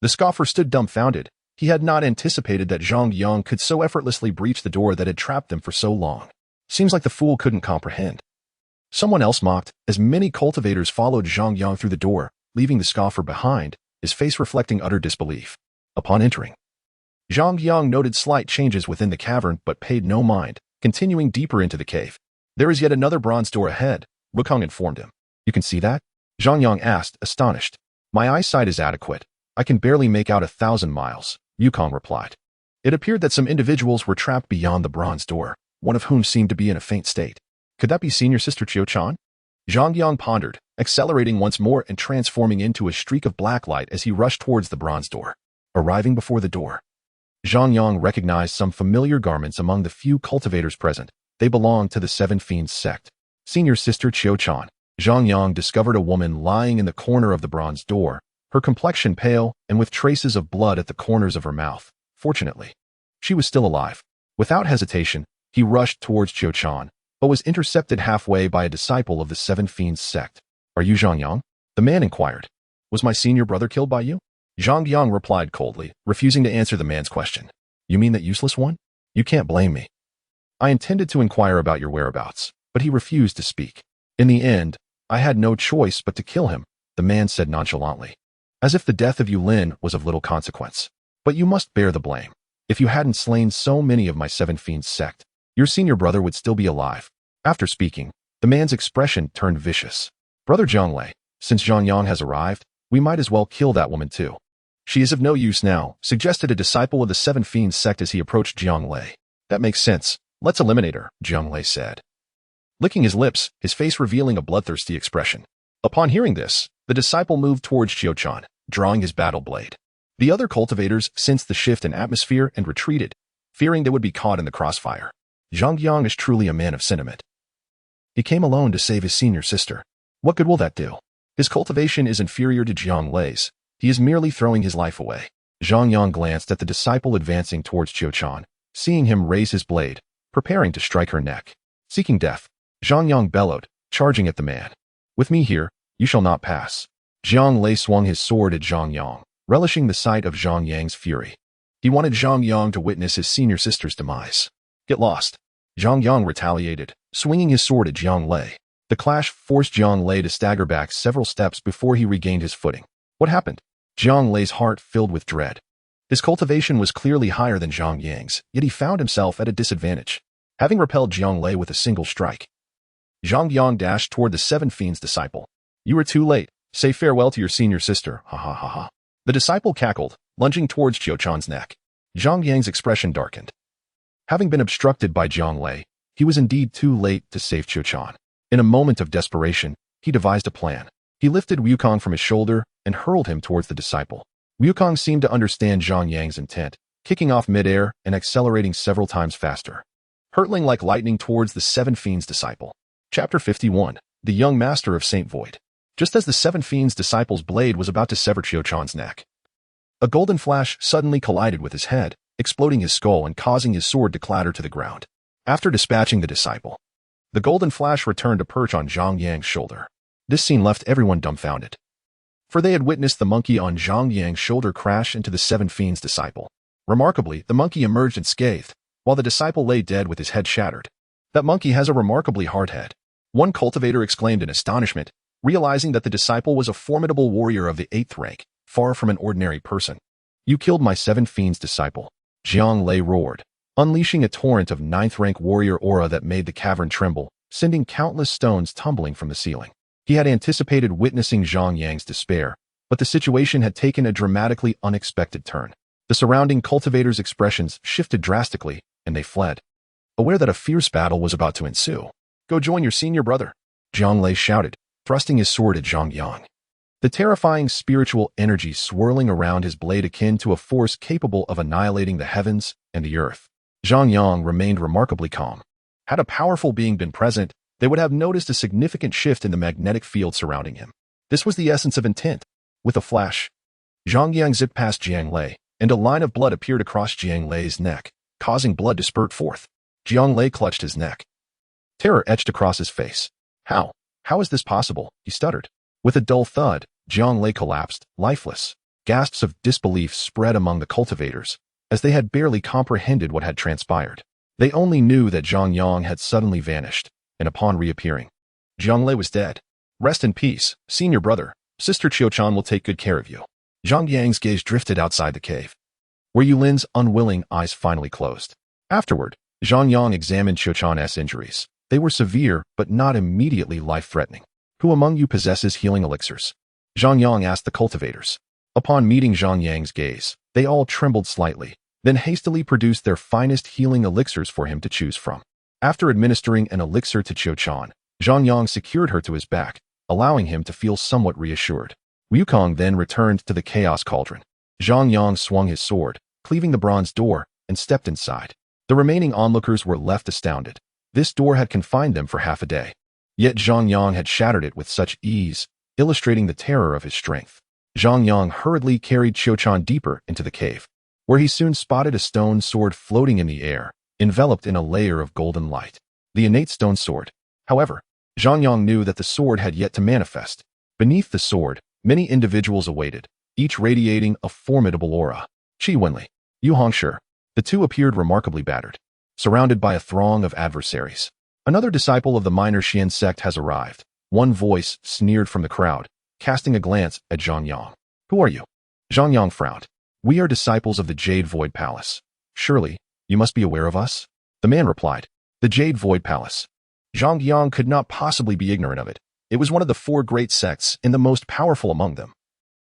The scoffer stood dumbfounded. He had not anticipated that Zhang Yang could so effortlessly breach the door that had trapped them for so long. Seems like the fool couldn't comprehend. Someone else mocked, as many cultivators followed Zhang Yang through the door, leaving the scoffer behind, his face reflecting utter disbelief. Upon entering, Zhang Yang noted slight changes within the cavern but paid no mind, continuing deeper into the cave. "There is yet another bronze door ahead," Wukong informed him. "You can see that?" Zhang Yang asked, astonished. "My eyesight is adequate. I can barely make out 1,000 miles, Wukong replied. It appeared that some individuals were trapped beyond the bronze door, one of whom seemed to be in a faint state. Could that be senior sister Qiu-chan? Zhang Yang pondered, accelerating once more and transforming into a streak of black light as he rushed towards the bronze door. Arriving before the door, Zhang Yang recognized some familiar garments among the few cultivators present. They belonged to the Seven Fiends Sect. Senior sister Qiu-chan. Zhang Yang discovered a woman lying in the corner of the bronze door, her complexion pale and with traces of blood at the corners of her mouth. Fortunately, she was still alive. Without hesitation, he rushed towards Qiu-chan, but was intercepted halfway by a disciple of the Seven Fiends Sect. "Are you Zhang Yang?" the man inquired. "Was my senior brother killed by you?" Zhang Yang replied coldly, refusing to answer the man's question. "You mean that useless one? You can't blame me. I intended to inquire about your whereabouts, but he refused to speak. In the end, I had no choice but to kill him," the man said nonchalantly, as if the death of Yulin was of little consequence. "But you must bear the blame. If you hadn't slain so many of my Seven Fiends Sect, your senior brother would still be alive." After speaking, the man's expression turned vicious. "Brother Zhonglei, since Zhang Yang has arrived, we might as well kill that woman too. She is of no use now," suggested a disciple of the Seven Fiends Sect as he approached Jiang Lei. "That makes sense. Let's eliminate her," Jiang Lei said, licking his lips, his face revealing a bloodthirsty expression. Upon hearing this, the disciple moved towards Qiu-chan, drawing his battle blade. The other cultivators sensed the shift in atmosphere and retreated, fearing they would be caught in the crossfire. Zhang Yang is truly a man of sentiment. He came alone to save his senior sister. What good will that do? His cultivation is inferior to Jiang Lei's. He is merely throwing his life away. Zhang Yang glanced at the disciple advancing towards Qiu-chan, seeing him raise his blade, preparing to strike her neck. Seeking death, Zhang Yang bellowed, charging at the man. "With me here, you shall not pass." Jiang Lei swung his sword at Zhang Yang, relishing the sight of Zhang Yang's fury. He wanted Zhang Yang to witness his senior sister's demise. "Get lost." Zhang Yang retaliated, swinging his sword at Jiang Lei. The clash forced Jiang Lei to stagger back several steps before he regained his footing. What happened? Jiang Lei's heart filled with dread. His cultivation was clearly higher than Zhang Yang's, yet he found himself at a disadvantage. Having repelled Jiang Lei with a single strike, Zhang Yang dashed toward the Seven Fiends disciple. "You are too late. Say farewell to your senior sister, ha ha ha ha." The disciple cackled, lunging towards Qiu-chan's neck. Zhang Yang's expression darkened. Having been obstructed by Jiang Lei, he was indeed too late to save Qiu-chan. In a moment of desperation, he devised a plan. He lifted Wukong from his shoulder and hurled him towards the disciple. Wukong seemed to understand Zhang Yang's intent, kicking off midair and accelerating several times faster, hurtling like lightning towards the Seven Fiends disciple. Chapter 51. The Young Master of Saint Void. just as the Seven Fiends' disciple's blade was about to sever Qiu Chan's neck. A golden flash suddenly collided with his head, exploding his skull and causing his sword to clatter to the ground. After dispatching the disciple, the golden flash returned to perch on Zhang Yang's shoulder. This scene left everyone dumbfounded, for they had witnessed the monkey on Zhang Yang's shoulder crash into the Seven Fiends' disciple. Remarkably, the monkey emerged unscathed, while the disciple lay dead with his head shattered. That monkey has a remarkably hard head, one cultivator exclaimed in astonishment, realizing that the disciple was a formidable warrior of the 8th rank, far from an ordinary person. You killed my Seven Fiends' disciple, Zhang Lei roared, unleashing a torrent of 9th rank warrior aura that made the cavern tremble, sending countless stones tumbling from the ceiling. He had anticipated witnessing Zhang Yang's despair, but the situation had taken a dramatically unexpected turn. The surrounding cultivators' expressions shifted drastically, and they fled, aware that a fierce battle was about to ensue. Go join your senior brother, Zhang Lei shouted, thrusting his sword at Zhang Yang. The terrifying spiritual energy swirling around his blade akin to a force capable of annihilating the heavens and the earth. Zhang Yang remained remarkably calm. Had a powerful being been present, they would have noticed a significant shift in the magnetic field surrounding him. This was the essence of intent. With a flash, Zhang Yang zipped past Jiang Lei, and a line of blood appeared across Jiang Lei's neck, causing blood to spurt forth. Jiang Lei clutched his neck. Terror etched across his face. How? How is this possible? He stuttered. With a dull thud, Jiang Lei collapsed, lifeless. Gasps of disbelief spread among the cultivators, as they had barely comprehended what had transpired. They only knew that Zhang Yang had suddenly vanished, and upon reappearing, Jiang Lei was dead. Rest in peace, senior brother. Sister Qiu Chan will take good care of you. Zhang Yang's gaze drifted outside the cave, where Yulin's unwilling eyes finally closed. Afterward, Zhang Yang examined Qiu Chan's injuries. They were severe, but not immediately life-threatening. Who among you possesses healing elixirs? Zhang Yang asked the cultivators. Upon meeting Zhang Yang's gaze, they all trembled slightly, then hastily produced their finest healing elixirs for him to choose from. After administering an elixir to Qiu Chan, Zhang Yang secured her to his back, allowing him to feel somewhat reassured. Wukong then returned to the chaos cauldron. Zhang Yang swung his sword, cleaving the bronze door, and stepped inside. The remaining onlookers were left astounded. This door had confined them for half a day. Yet Zhang Yang had shattered it with such ease, illustrating the terror of his strength. Zhang Yang hurriedly carried Qiu Chan deeper into the cave, where he soon spotted a stone sword floating in the air, enveloped in a layer of golden light. The innate stone sword. However, Zhang Yang knew that the sword had yet to manifest. Beneath the sword, many individuals awaited, each radiating a formidable aura. Qi Wenli, Yu Hongshi. The two appeared remarkably battered, surrounded by a throng of adversaries. Another disciple of the minor Xian sect has arrived. One voice sneered from the crowd, casting a glance at Zhang Yang. Who are you? Zhang Yang frowned. We are disciples of the Jade Void Palace. Surely, you must be aware of us? The man replied. The Jade Void Palace. Zhang Yang could not possibly be ignorant of it. It was one of the 4 great sects and the most powerful among them,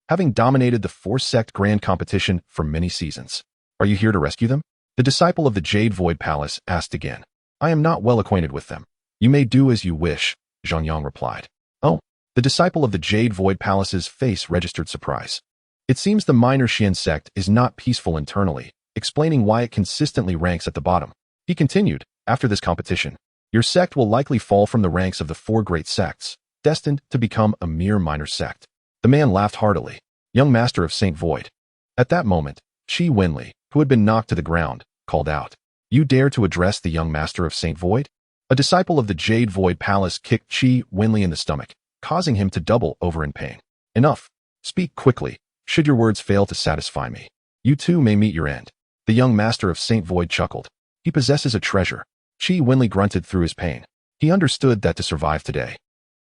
having dominated the 4 sect grand competition for many seasons. Are you here to rescue them? The disciple of the Jade Void Palace asked again. I am not well acquainted with them. You may do as you wish, Zhang Yang replied. Oh, the disciple of the Jade Void Palace's face registered surprise. It seems the minor Xian sect is not peaceful internally, explaining why it consistently ranks at the bottom. He continued, after this competition, your sect will likely fall from the ranks of the 4 great sects, destined to become a mere minor sect. The man laughed heartily. Young master of Saint Void. At that moment, Qi Wenli, who had been knocked to the ground, called out. You dare to address the young master of Saint Void? A disciple of the Jade Void Palace kicked Qi Wenli in the stomach, causing him to double over in pain. Enough. Speak quickly, should your words fail to satisfy me. You too may meet your end. The young master of Saint Void chuckled. He possesses a treasure. Qi Wenli grunted through his pain. He understood that to survive today,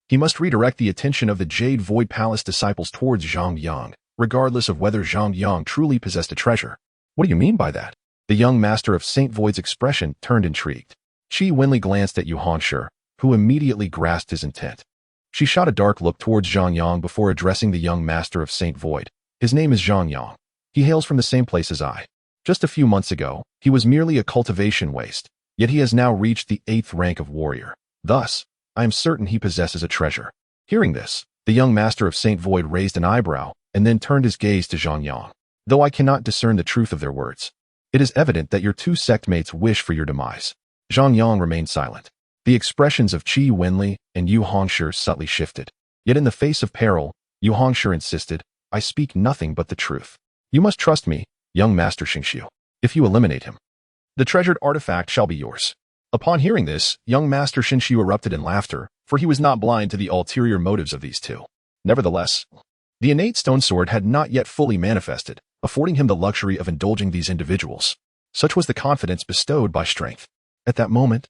he must redirect the attention of the Jade Void Palace disciples towards Zhang Yang, regardless of whether Zhang Yang truly possessed a treasure. What do you mean by that? The young master of Saint Void's expression turned intrigued. Qi Wenli glanced at Yu Hongshi, who immediately grasped his intent. She shot a dark look towards Zhang Yang before addressing the young master of Saint Void. His name is Zhang Yang. He hails from the same place as I. Just a few months ago, he was merely a cultivation waste, yet he has now reached the 8th rank of warrior. Thus, I am certain he possesses a treasure. Hearing this, the young master of Saint Void raised an eyebrow and then turned his gaze to Zhang Yang. Though I cannot discern the truth of their words, it is evident that your 2 sect mates wish for your demise. Zhang Yang remained silent. The expressions of Qi Wenli and Yu Hongshi subtly shifted. Yet in the face of peril, Yu Hongshi insisted, I speak nothing but the truth. You must trust me, young Master Xingqiu. If you eliminate him, the treasured artifact shall be yours. Upon hearing this, young Master Xingqiu erupted in laughter, for he was not blind to the ulterior motives of these two. Nevertheless, the innate stone sword had not yet fully manifested, affording him the luxury of indulging these individuals. Such was the confidence bestowed by strength. At that moment,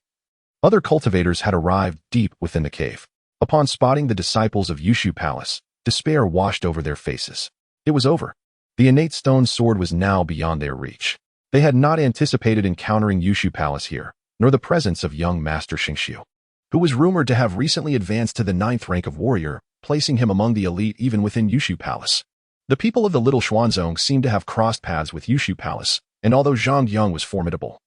other cultivators had arrived deep within the cave. Upon spotting the disciples of Yushu Palace, despair washed over their faces. It was over. The innate stone sword was now beyond their reach. They had not anticipated encountering Yushu Palace here, nor the presence of young Master Xingqiu, who was rumored to have recently advanced to the 9th rank of warrior, placing him among the elite even within Yushu Palace. The people of the Little Xuanzong seemed to have crossed paths with Yushu Palace, and although Zhang Yang was formidable,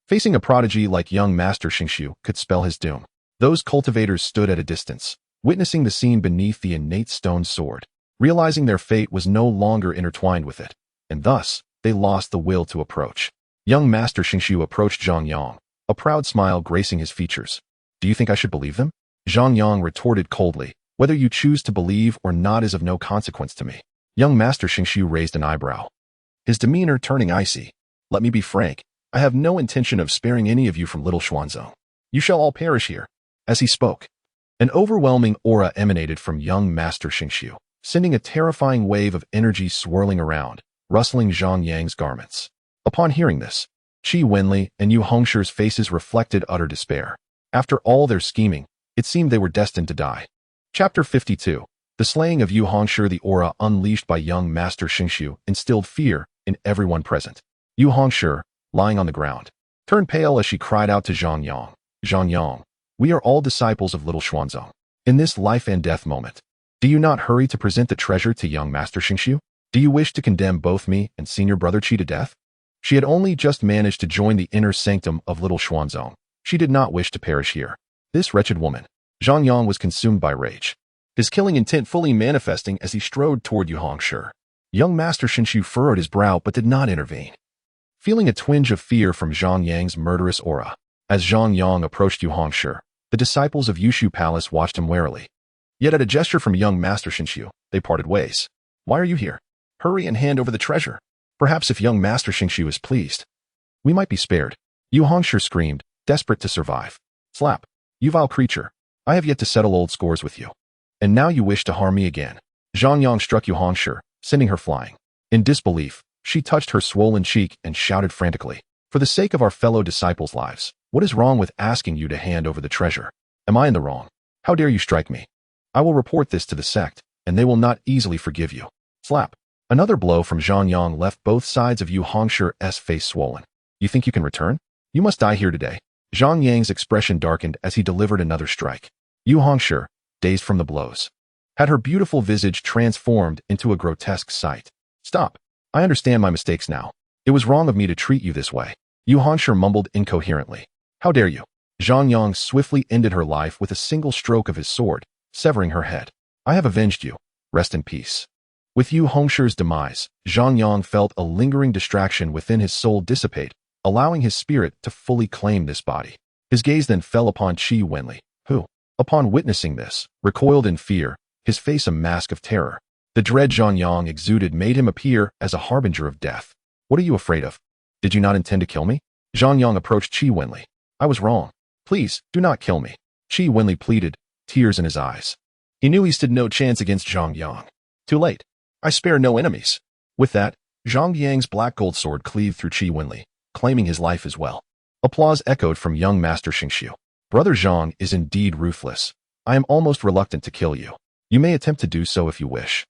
facing a prodigy like young Master Xingqiu could spell his doom. Those cultivators stood at a distance, witnessing the scene beneath the innate stone sword, realizing their fate was no longer intertwined with it, and thus, they lost the will to approach. Young Master Xingqiu approached Zhang Yang, a proud smile gracing his features. Do you think I should believe them? Zhang Yang retorted coldly, whether you choose to believe or not is of no consequence to me. Young Master Xingqiu raised an eyebrow, his demeanor turning icy. Let me be frank, I have no intention of sparing any of you from Little Xuanzong. You shall all perish here. As he spoke, an overwhelming aura emanated from young Master Xingqiu, sending a terrifying wave of energy swirling around, rustling Zhang Yang's garments. Upon hearing this, Qi Wenli and Yu Hongshi's faces reflected utter despair. After all their scheming, it seemed they were destined to die. Chapter 52. The slaying of Yu Hongshi. The aura unleashed by young Master Xingqiu instilled fear in everyone present. Yu Hongshi, lying on the ground, turned pale as she cried out to Zhang Yang. Zhang Yang, we are all disciples of Little Xuanzong. In this life and death moment, do you not hurry to present the treasure to young Master Xingqiu? Do you wish to condemn both me and senior brother Qi to death? She had only just managed to join the inner sanctum of Little Xuanzong. She did not wish to perish here. This wretched woman. Zhang Yang was consumed by rage, his killing intent fully manifesting as he strode toward Yu Hongshi. Young Master Xingqiu furrowed his brow but did not intervene, feeling a twinge of fear from Zhang Yang's murderous aura. As Zhang Yang approached Yu Hongshi, the disciples of Yushu Palace watched him warily. Yet at a gesture from young Master Xingqiu, they parted ways. Why are you here? Hurry and hand over the treasure. Perhaps if young Master Xingqiu is pleased, we might be spared. Yu Hongshi screamed, desperate to survive. Slap. You vile creature. I have yet to settle old scores with you. And now you wish to harm me again. Zhang Yang struck Yu Hongshi, sending her flying. In disbelief, she touched her swollen cheek and shouted frantically. For the sake of our fellow disciples' lives, what is wrong with asking you to hand over the treasure? Am I in the wrong? How dare you strike me? I will report this to the sect, and they will not easily forgive you. Slap. Another blow from Zhang Yang left both sides of Yu Hongshi's face swollen. You think you can return? You must die here today. Zhang Yang's expression darkened as he delivered another strike. Yu Hongshi, dazed from the blows, had her beautiful visage transformed into a grotesque sight. Stop. I understand my mistakes now. It was wrong of me to treat you this way. Yu Hongshi mumbled incoherently. How dare you? Zhang Yang swiftly ended her life with a single stroke of his sword, severing her head. I have avenged you. Rest in peace. With Yu Hongshi's demise, Zhang Yang felt a lingering distraction within his soul dissipate, allowing his spirit to fully claim this body. His gaze then fell upon Qi Wenli, who, upon witnessing this, recoiled in fear, his face a mask of terror. The dread Zhang Yang exuded made him appear as a harbinger of death. What are you afraid of? Did you not intend to kill me? Zhang Yang approached Qi Wenli. I was wrong. Please, do not kill me. Qi Wenli pleaded, tears in his eyes. He knew he stood no chance against Zhang Yang. Too late. I spare no enemies. With that, Zhang Yang's black gold sword cleaved through Qi Wenli, claiming his life as well. Applause echoed from young Master Xingqiu. Brother Zhang is indeed ruthless. I am almost reluctant to kill you. You may attempt to do so if you wish.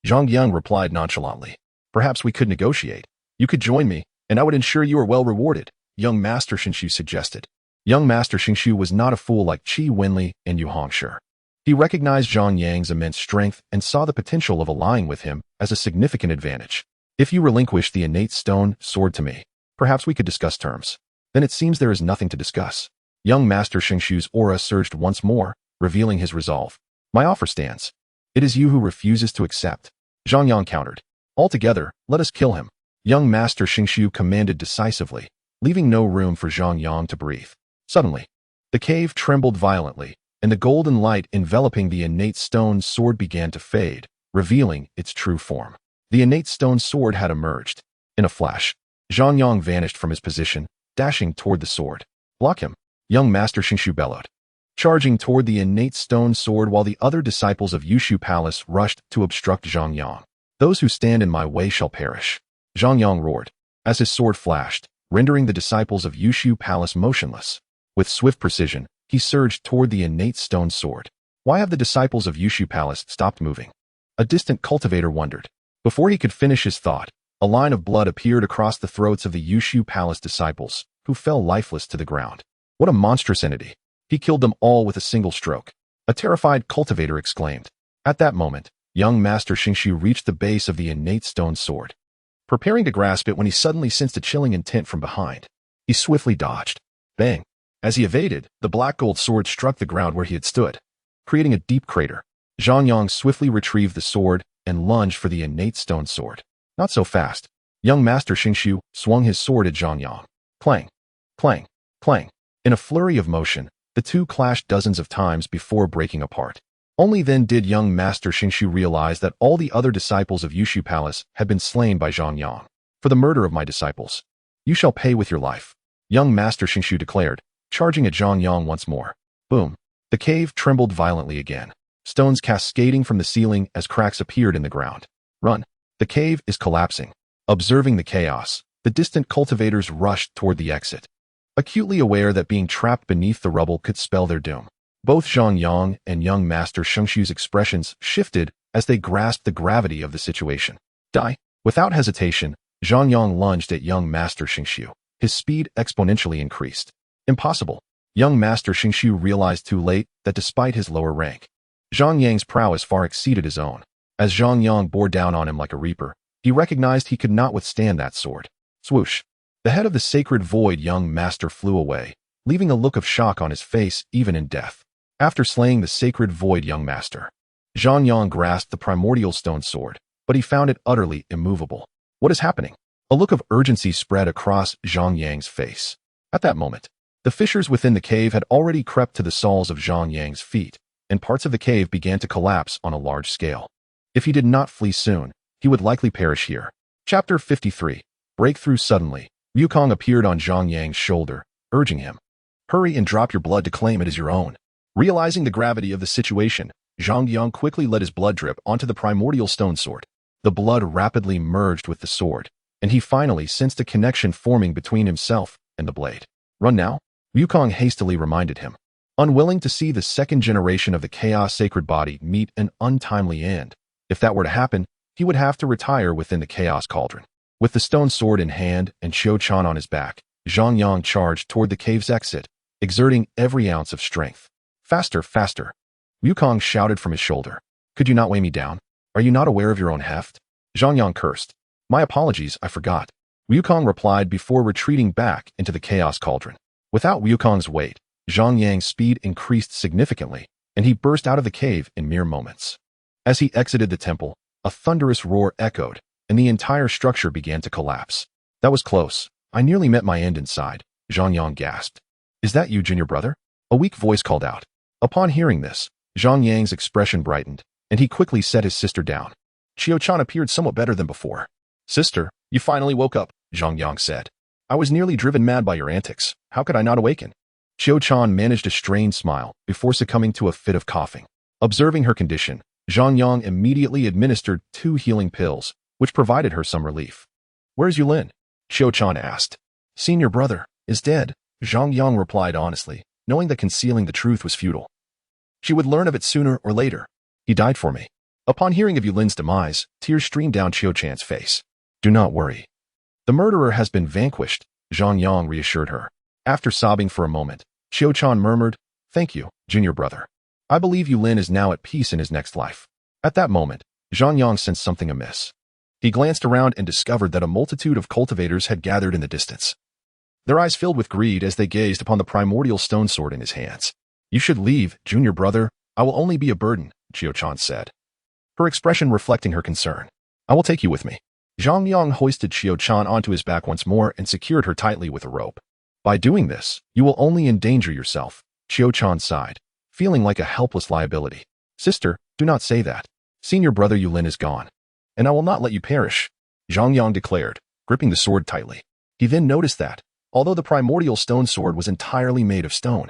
Zhang Yang replied nonchalantly. Perhaps we could negotiate. You could join me, and I would ensure you are well rewarded, young Master Xingqiu suggested. Young Master Xingqiu was not a fool like Qi Wenli and Yu Hongshi. He recognized Zhang Yang's immense strength and saw the potential of allying with him as a significant advantage. If you relinquish the innate stone sword to me, perhaps we could discuss terms. Then it seems there is nothing to discuss. Young Master Xingqiu's aura surged once more, revealing his resolve. My offer stands. It is you who refuses to accept. Zhang Yang countered. Altogether, let us kill him. Young Master Xingqiu commanded decisively, leaving no room for Zhang Yang to breathe. Suddenly, the cave trembled violently, and the golden light enveloping the innate stone sword began to fade, revealing its true form. The innate stone sword had emerged. In a flash, Zhang Yang vanished from his position, dashing toward the sword. "Block him!" young Master Xingshu bellowed, charging toward the innate stone sword while the other disciples of Yushu Palace rushed to obstruct Zhang Yang. "Those who stand in my way shall perish," Zhang Yang roared, as his sword flashed, rendering the disciples of Yushu Palace motionless. With swift precision, he surged toward the innate stone sword. Why have the disciples of Yushu Palace stopped moving? A distant cultivator wondered. Before he could finish his thought, a line of blood appeared across the throats of the Yushu Palace disciples, who fell lifeless to the ground. What a monstrous entity! He killed them all with a single stroke. A terrified cultivator exclaimed. At that moment, young Master Xingshu reached the base of the innate stone sword, preparing to grasp it when he suddenly sensed a chilling intent from behind. He swiftly dodged. Bang! As he evaded, the black gold sword struck the ground where he had stood, creating a deep crater. Zhang Yang swiftly retrieved the sword and lunged for the innate stone sword. Not so fast. Young Master Xingshu swung his sword at Zhang Yang. Clang! Clang! Clang! In a flurry of motion, the two clashed dozens of times before breaking apart. Only then did young Master Xingshu realize that all the other disciples of Yushu Palace had been slain by Zhang Yang. "For the murder of my disciples, you shall pay with your life," young Master Xingshu declared, charging at Zhang Yang once more. Boom! The cave trembled violently again, stones cascading from the ceiling as cracks appeared in the ground. "Run! The cave is collapsing." Observing the chaos, the distant cultivators rushed toward the exit, acutely aware that being trapped beneath the rubble could spell their doom. Both Zhang Yang and young Master Xingshu's expressions shifted as they grasped the gravity of the situation. Die! Without hesitation, Zhang Yang lunged at young Master Xingshu. His speed exponentially increased. Impossible! Young Master Xingshu realized too late that despite his lower rank, Zhang Yang's prowess far exceeded his own. As Zhang Yang bore down on him like a reaper, he recognized he could not withstand that sword. Swoosh! The head of the sacred void young master flew away, leaving a look of shock on his face even in death. After slaying the sacred void young master, Zhang Yang grasped the primordial stone sword, but he found it utterly immovable. What is happening? A look of urgency spread across Zhang Yang's face. At that moment, the fissures within the cave had already crept to the soles of Zhang Yang's feet, and parts of the cave began to collapse on a large scale. If he did not flee soon, he would likely perish here. Chapter 53. Breakthrough. Suddenly, Wukong appeared on Zhang Yang's shoulder, urging him. "Hurry and drop your blood to claim it as your own." Realizing the gravity of the situation, Zhang Yang quickly let his blood drip onto the primordial stone sword. The blood rapidly merged with the sword, and he finally sensed a connection forming between himself and the blade. "Run now," Wukong hastily reminded him. Unwilling to see the second generation of the Chaos Sacred Body meet an untimely end. If that were to happen, he would have to retire within the Chaos Cauldron. With the stone sword in hand and Qiu Chan on his back, Zhang Yang charged toward the cave's exit, exerting every ounce of strength. "Faster, faster!" Wukong shouted from his shoulder. "Could you not weigh me down? Are you not aware of your own heft?" Zhang Yang cursed. "My apologies, I forgot." Wukong replied before retreating back into the Chaos Cauldron. Without Wukong's weight, Zhang Yang's speed increased significantly, and he burst out of the cave in mere moments. As he exited the temple, a thunderous roar echoed, and the entire structure began to collapse. "That was close. I nearly met my end inside," Zhang Yang gasped. "Is that you, junior brother?" A weak voice called out. Upon hearing this, Zhang Yang's expression brightened, and he quickly set his sister down. Qiu Chan appeared somewhat better than before. "Sister, you finally woke up," Zhang Yang said. "I was nearly driven mad by your antics. How could I not awaken?" Qiu Chan managed a strained smile before succumbing to a fit of coughing. Observing her condition, Zhang Yang immediately administered 2 healing pills, which provided her some relief. "Where's Yulin?" Qiu Chan asked. "Senior brother is dead," Zhang Yang replied honestly, knowing that concealing the truth was futile. She would learn of it sooner or later. "He died for me." Upon hearing of Yulin's demise, tears streamed down Qiu Chan's face. "Do not worry. The murderer has been vanquished," Zhang Yang reassured her. After sobbing for a moment, Qiu Chan murmured, "Thank you, junior brother. I believe Yulin is now at peace in his next life." At that moment, Zhang Yang sensed something amiss. He glanced around and discovered that a multitude of cultivators had gathered in the distance. Their eyes filled with greed as they gazed upon the primordial stone sword in his hands. "You should leave, junior brother. I will only be a burden," Qiu Chan said, her expression reflecting her concern. "I will take you with me." Zhang Yang hoisted Qiu Chan onto his back once more and secured her tightly with a rope. "By doing this, you will only endanger yourself," Qiu Chan sighed. feeling like a helpless liability. Sister, do not say that. Senior brother Yulin is gone, and I will not let you perish, Zhang Yang declared, gripping the sword tightly. He then noticed that, although the primordial stone sword was entirely made of stone,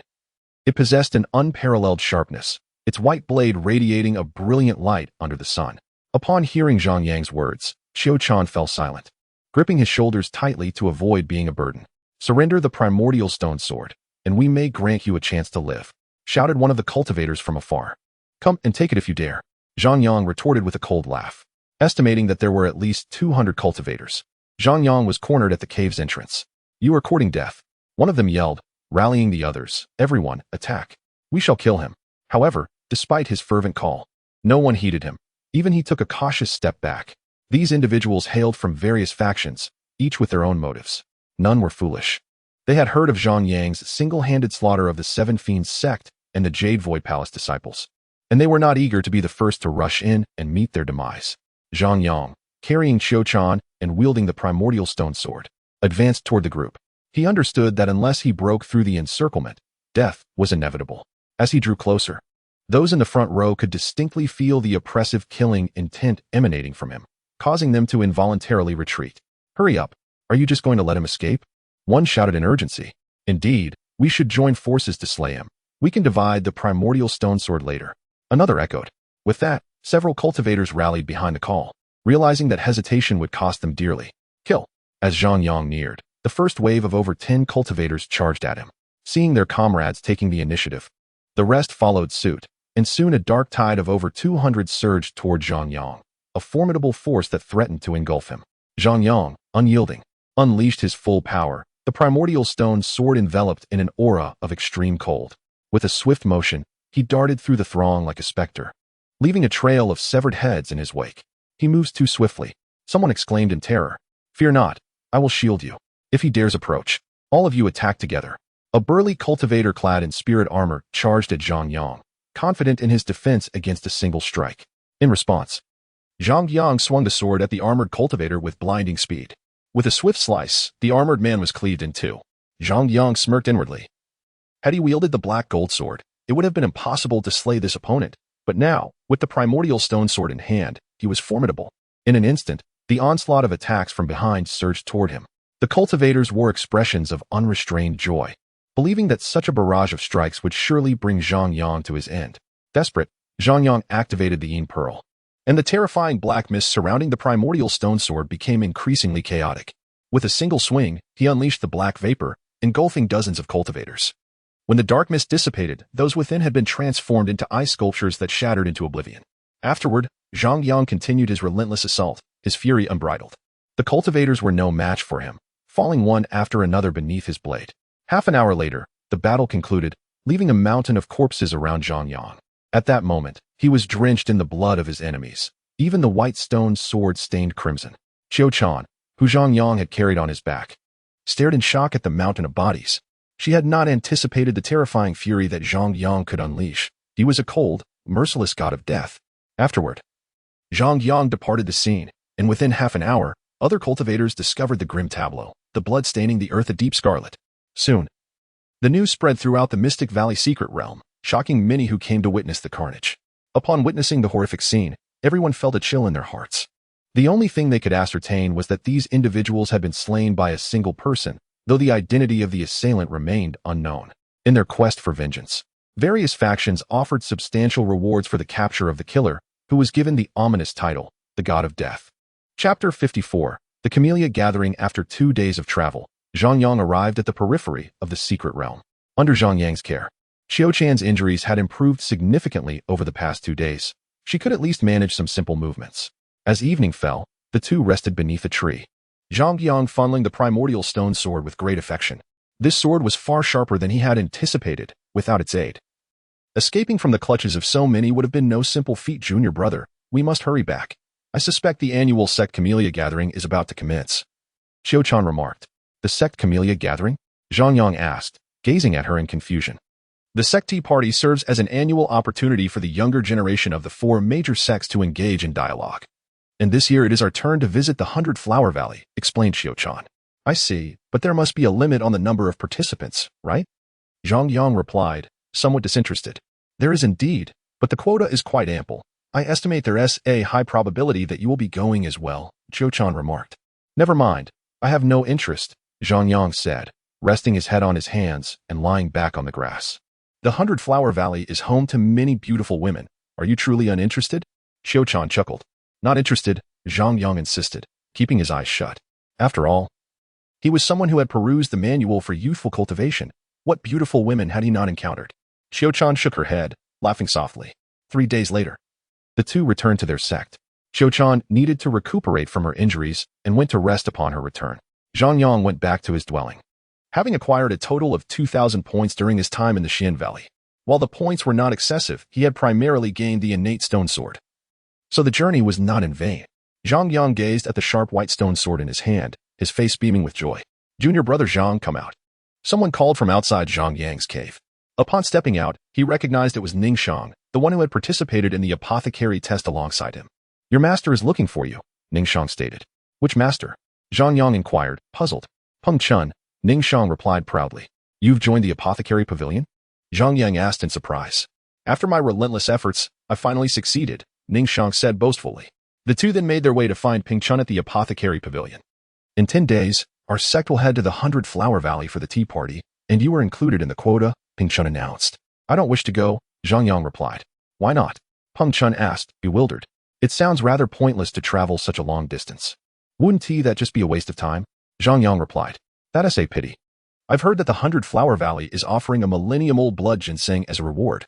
it possessed an unparalleled sharpness, its white blade radiating a brilliant light under the sun. Upon hearing Zhang Yang's words, Xiao Chan fell silent, gripping his shoulders tightly to avoid being a burden. Surrender the primordial stone sword, and we may grant you a chance to live, shouted one of the cultivators from afar. Come and take it if you dare, Zhang Yang retorted with a cold laugh. Estimating that there were at least 200 cultivators, Zhang Yang was cornered at the cave's entrance. You are courting death, one of them yelled, rallying the others. Everyone, attack. We shall kill him. However, despite his fervent call, no one heeded him. Even he took a cautious step back. These individuals hailed from various factions, each with their own motives. None were foolish. They had heard of Zhang Yang's single-handed slaughter of the Seven Fiends Sect and the Jade Void Palace disciples, and they were not eager to be the first to rush in and meet their demise. Zhang Yang, carrying Xiao Chan and wielding the primordial stone sword, advanced toward the group. He understood that unless he broke through the encirclement, death was inevitable. As he drew closer, those in the front row could distinctly feel the oppressive killing intent emanating from him, causing them to involuntarily retreat. Hurry up, are you just going to let him escape? One shouted in urgency. Indeed, we should join forces to slay him. We can divide the primordial stone sword later. Another echoed. With that, several cultivators rallied behind the call, realizing that hesitation would cost them dearly. Kill. As Zhang Yang neared, the first wave of over 10 cultivators charged at him. Seeing their comrades taking the initiative, the rest followed suit, and soon a dark tide of over 200 surged toward Zhang Yang, a formidable force that threatened to engulf him. Zhang Yang, unyielding, unleashed his full power, the primordial stone sword enveloped in an aura of extreme cold. With a swift motion, he darted through the throng like a specter, leaving a trail of severed heads in his wake. He moves too swiftly. Someone exclaimed in terror. Fear not, I will shield you. If he dares approach, all of you attack together. A burly cultivator clad in spirit armor charged at Zhang Yang, confident in his defense against a single strike. In response, Zhang Yang swung the sword at the armored cultivator with blinding speed. With a swift slice, the armored man was cleaved in two. Zhang Yang smirked inwardly. Had he wielded the black gold sword, it would have been impossible to slay this opponent, but now, with the primordial stone sword in hand, he was formidable. In an instant, the onslaught of attacks from behind surged toward him. The cultivators wore expressions of unrestrained joy, believing that such a barrage of strikes would surely bring Zhang Yang to his end. Desperate, Zhang Yang activated the Yin Pearl, and the terrifying black mist surrounding the primordial stone sword became increasingly chaotic. With a single swing, he unleashed the black vapor, engulfing dozens of cultivators. When the dark mist dissipated, those within had been transformed into ice sculptures that shattered into oblivion. Afterward, Zhang Yang continued his relentless assault, his fury unbridled. The cultivators were no match for him, falling one after another beneath his blade. Half an hour later, the battle concluded, leaving a mountain of corpses around Zhang Yang. At that moment, he was drenched in the blood of his enemies. Even the white stone sword stained crimson. Xiao Chan, who Zhang Yang had carried on his back, stared in shock at the mountain of bodies. She had not anticipated the terrifying fury that Zhang Yang could unleash. He was a cold, merciless god of death. Afterward, Zhang Yang departed the scene, and within half an hour, other cultivators discovered the grim tableau, the blood staining the earth a deep scarlet. Soon, the news spread throughout the Mystic Valley secret realm, shocking many who came to witness the carnage. Upon witnessing the horrific scene, everyone felt a chill in their hearts. The only thing they could ascertain was that these individuals had been slain by a single person, though the identity of the assailant remained unknown. In their quest for vengeance, various factions offered substantial rewards for the capture of the killer, who was given the ominous title, the God of Death. Chapter 54. The Camellia Gathering. After 2 days of travel, Zhang Yang arrived at the periphery of the secret realm. Under Zhang Yang's care, Xiao Chan's injuries had improved significantly over the past 2 days. She could at least manage some simple movements. As evening fell, the two rested beneath a tree, Zhang Yang fondling the primordial stone sword with great affection. This sword was far sharper than he had anticipated, without its aid. Escaping from the clutches of so many would have been no simple feat, junior brother. We must hurry back. I suspect the annual Sect Camellia Gathering is about to commence, Xiao Chan remarked. The Sect Camellia Gathering? Zhang Yang asked, gazing at her in confusion. The Sect Tea Party serves as an annual opportunity for the younger generation of the 4 major sects to engage in dialogue. And this year it is our turn to visit the 100 Flower Valley, explained Xiao Chan. I see, but there must be a limit on the number of participants, right? Zhang Yang replied, somewhat disinterested. There is indeed, but the quota is quite ample. I estimate there is a high probability that you will be going as well, Chen remarked. Never mind, I have no interest, Zhang Yang said, resting his head on his hands and lying back on the grass. The 100-Flower Valley is home to many beautiful women. Are you truly uninterested? Chen chuckled. Not interested, Zhang Yang insisted, keeping his eyes shut. After all, he was someone who had perused the manual for youthful cultivation. What beautiful women had he not encountered? Chen shook her head, laughing softly. 3 days later, the two returned to their sect. Chen needed to recuperate from her injuries and went to rest upon her return. Zhang Yang went back to his dwelling, having acquired a total of 2,000 points during his time in the Xian Valley. While the points were not excessive, he had primarily gained the innate stone sword. So the journey was not in vain. Zhang Yang gazed at the sharp white stone sword in his hand, his face beaming with joy. Junior brother Zhang, come out. Someone called from outside Zhang Yang's cave. Upon stepping out, he recognized it was Ningxiang, the one who had participated in the apothecary test alongside him. Your master is looking for you, Ningxiang stated. Which master? Zhang Yang inquired, puzzled. Peng Chun, Ningxiang replied proudly. You've joined the apothecary pavilion? Zhang Yang asked in surprise. After my relentless efforts, I finally succeeded, Ningxiang said boastfully. The two then made their way to find Peng Chun at the apothecary pavilion. In 10 days, our sect will head to the 100-Flower Valley for the tea party, and you are included in the quota, Peng Chun announced. I don't wish to go, Zhang Yang replied. Why not? Peng Chun asked, bewildered. It sounds rather pointless to travel such a long distance. Wouldn't that just be a waste of time? Zhang Yang replied. That is a pity. I've heard that the 100-Flower Valley is offering a millennium-old blood ginseng as a reward.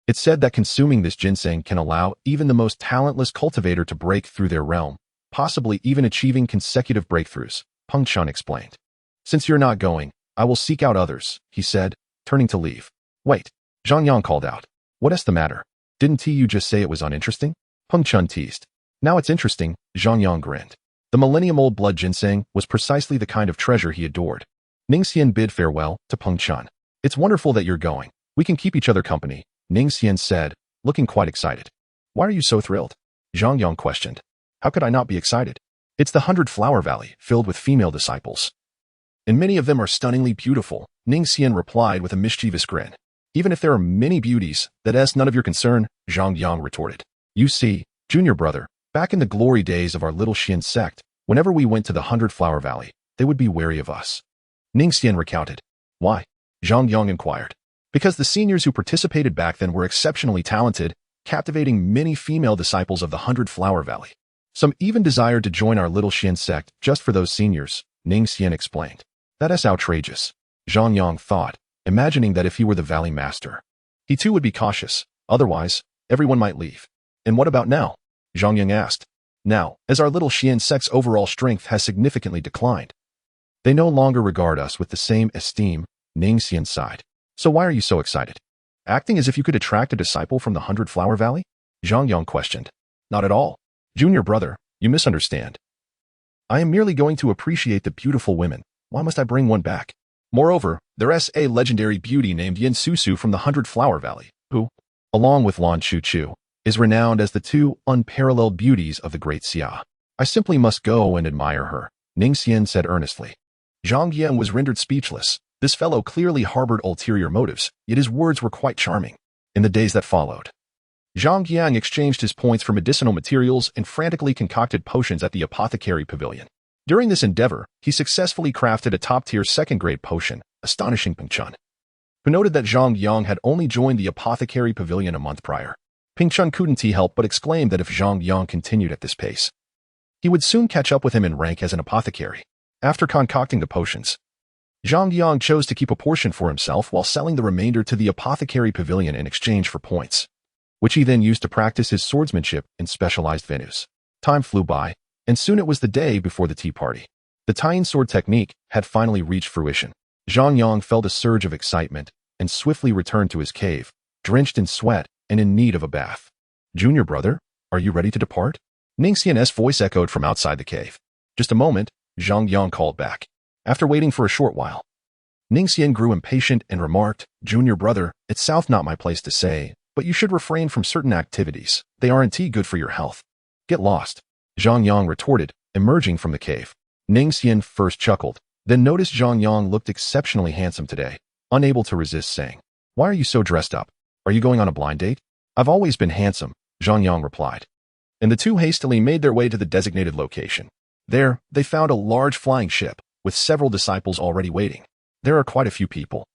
It's said that consuming this ginseng can allow even the most talentless cultivator to break through their realm, possibly even achieving consecutive breakthroughs, Peng Chun explained. Since you're not going, I will seek out others, he said, turning to leave. Wait, Zhang Yang called out. What is the matter? Didn't you just say it was uninteresting? Peng Chun teased. Now it's interesting, Zhang Yang grinned. The millennium-old blood ginseng was precisely the kind of treasure he adored. Ningxian bid farewell to Peng Chun. It's wonderful that you're going. We can keep each other company, Ningxian said, looking quite excited. Why are you so thrilled? Zhang Yang questioned. How could I not be excited? It's the 100-Flower Valley, filled with female disciples. And many of them are stunningly beautiful, Ningxian replied with a mischievous grin. Even if there are many beauties, that's none of your concern, Zhang Yang retorted. You see, junior brother, back in the glory days of our little Xian sect, whenever we went to the 100-Flower Valley, they would be wary of us. Ningxian recounted. Why? Zhang Yang inquired. Because the seniors who participated back then were exceptionally talented, captivating many female disciples of the 100-Flower Valley. Some even desired to join our little Xian sect just for those seniors, Ningxian explained. That is outrageous, Zhang Yang thought, imagining that if he were the valley master, he too would be cautious, otherwise, everyone might leave. And what about now? Zhang Yang asked. Now, as our little Xian sect's overall strength has significantly declined, they no longer regard us with the same esteem, Ningxian sighed. So why are you so excited? Acting as if you could attract a disciple from the 100-Flower Valley? Zhang Yang questioned. Not at all. Junior brother, you misunderstand. I am merely going to appreciate the beautiful women. Why must I bring one back? Moreover, there is a legendary beauty named Yin Susu from the 100-Flower Valley, who, along with Lan Chu Chu, is renowned as the two unparalleled beauties of the Great Xia. I simply must go and admire her, Ningxian said earnestly. Zhang Yang was rendered speechless. This fellow clearly harbored ulterior motives, yet his words were quite charming. In the days that followed, Zhang Yang exchanged his points for medicinal materials and frantically concocted potions at the apothecary pavilion. During this endeavor, he successfully crafted a top-tier second-grade potion, astonishing Peng Chun, who noted that Zhang Yang had only joined the apothecary pavilion a month prior. Peng Chun couldn't help but exclaim that if Zhang Yang continued at this pace, he would soon catch up with him in rank as an apothecary. After concocting the potions, Zhang Yang chose to keep a portion for himself while selling the remainder to the apothecary pavilion in exchange for points, which he then used to practice his swordsmanship in specialized venues. Time flew by, and soon it was the day before the tea party. The tying sword technique had finally reached fruition. Zhang Yang felt a surge of excitement and swiftly returned to his cave, drenched in sweat and in need of a bath. Junior brother, are you ready to depart? Ningxian's voice echoed from outside the cave. Just a moment, Zhang Yang called back. After waiting for a short while, Ningxian grew impatient and remarked, Junior brother, it's south not my place to say, but you should refrain from certain activities. They aren't good for your health. Get lost, Zhang Yang retorted, emerging from the cave. Ningxian first chuckled, then noticed Zhang Yang looked exceptionally handsome today, unable to resist saying, Why are you so dressed up? Are you going on a blind date? I've always been handsome, Zhang Yang replied. And the two hastily made their way to the designated location. There, they found a large flying ship, with several disciples already waiting. There are quite a few people.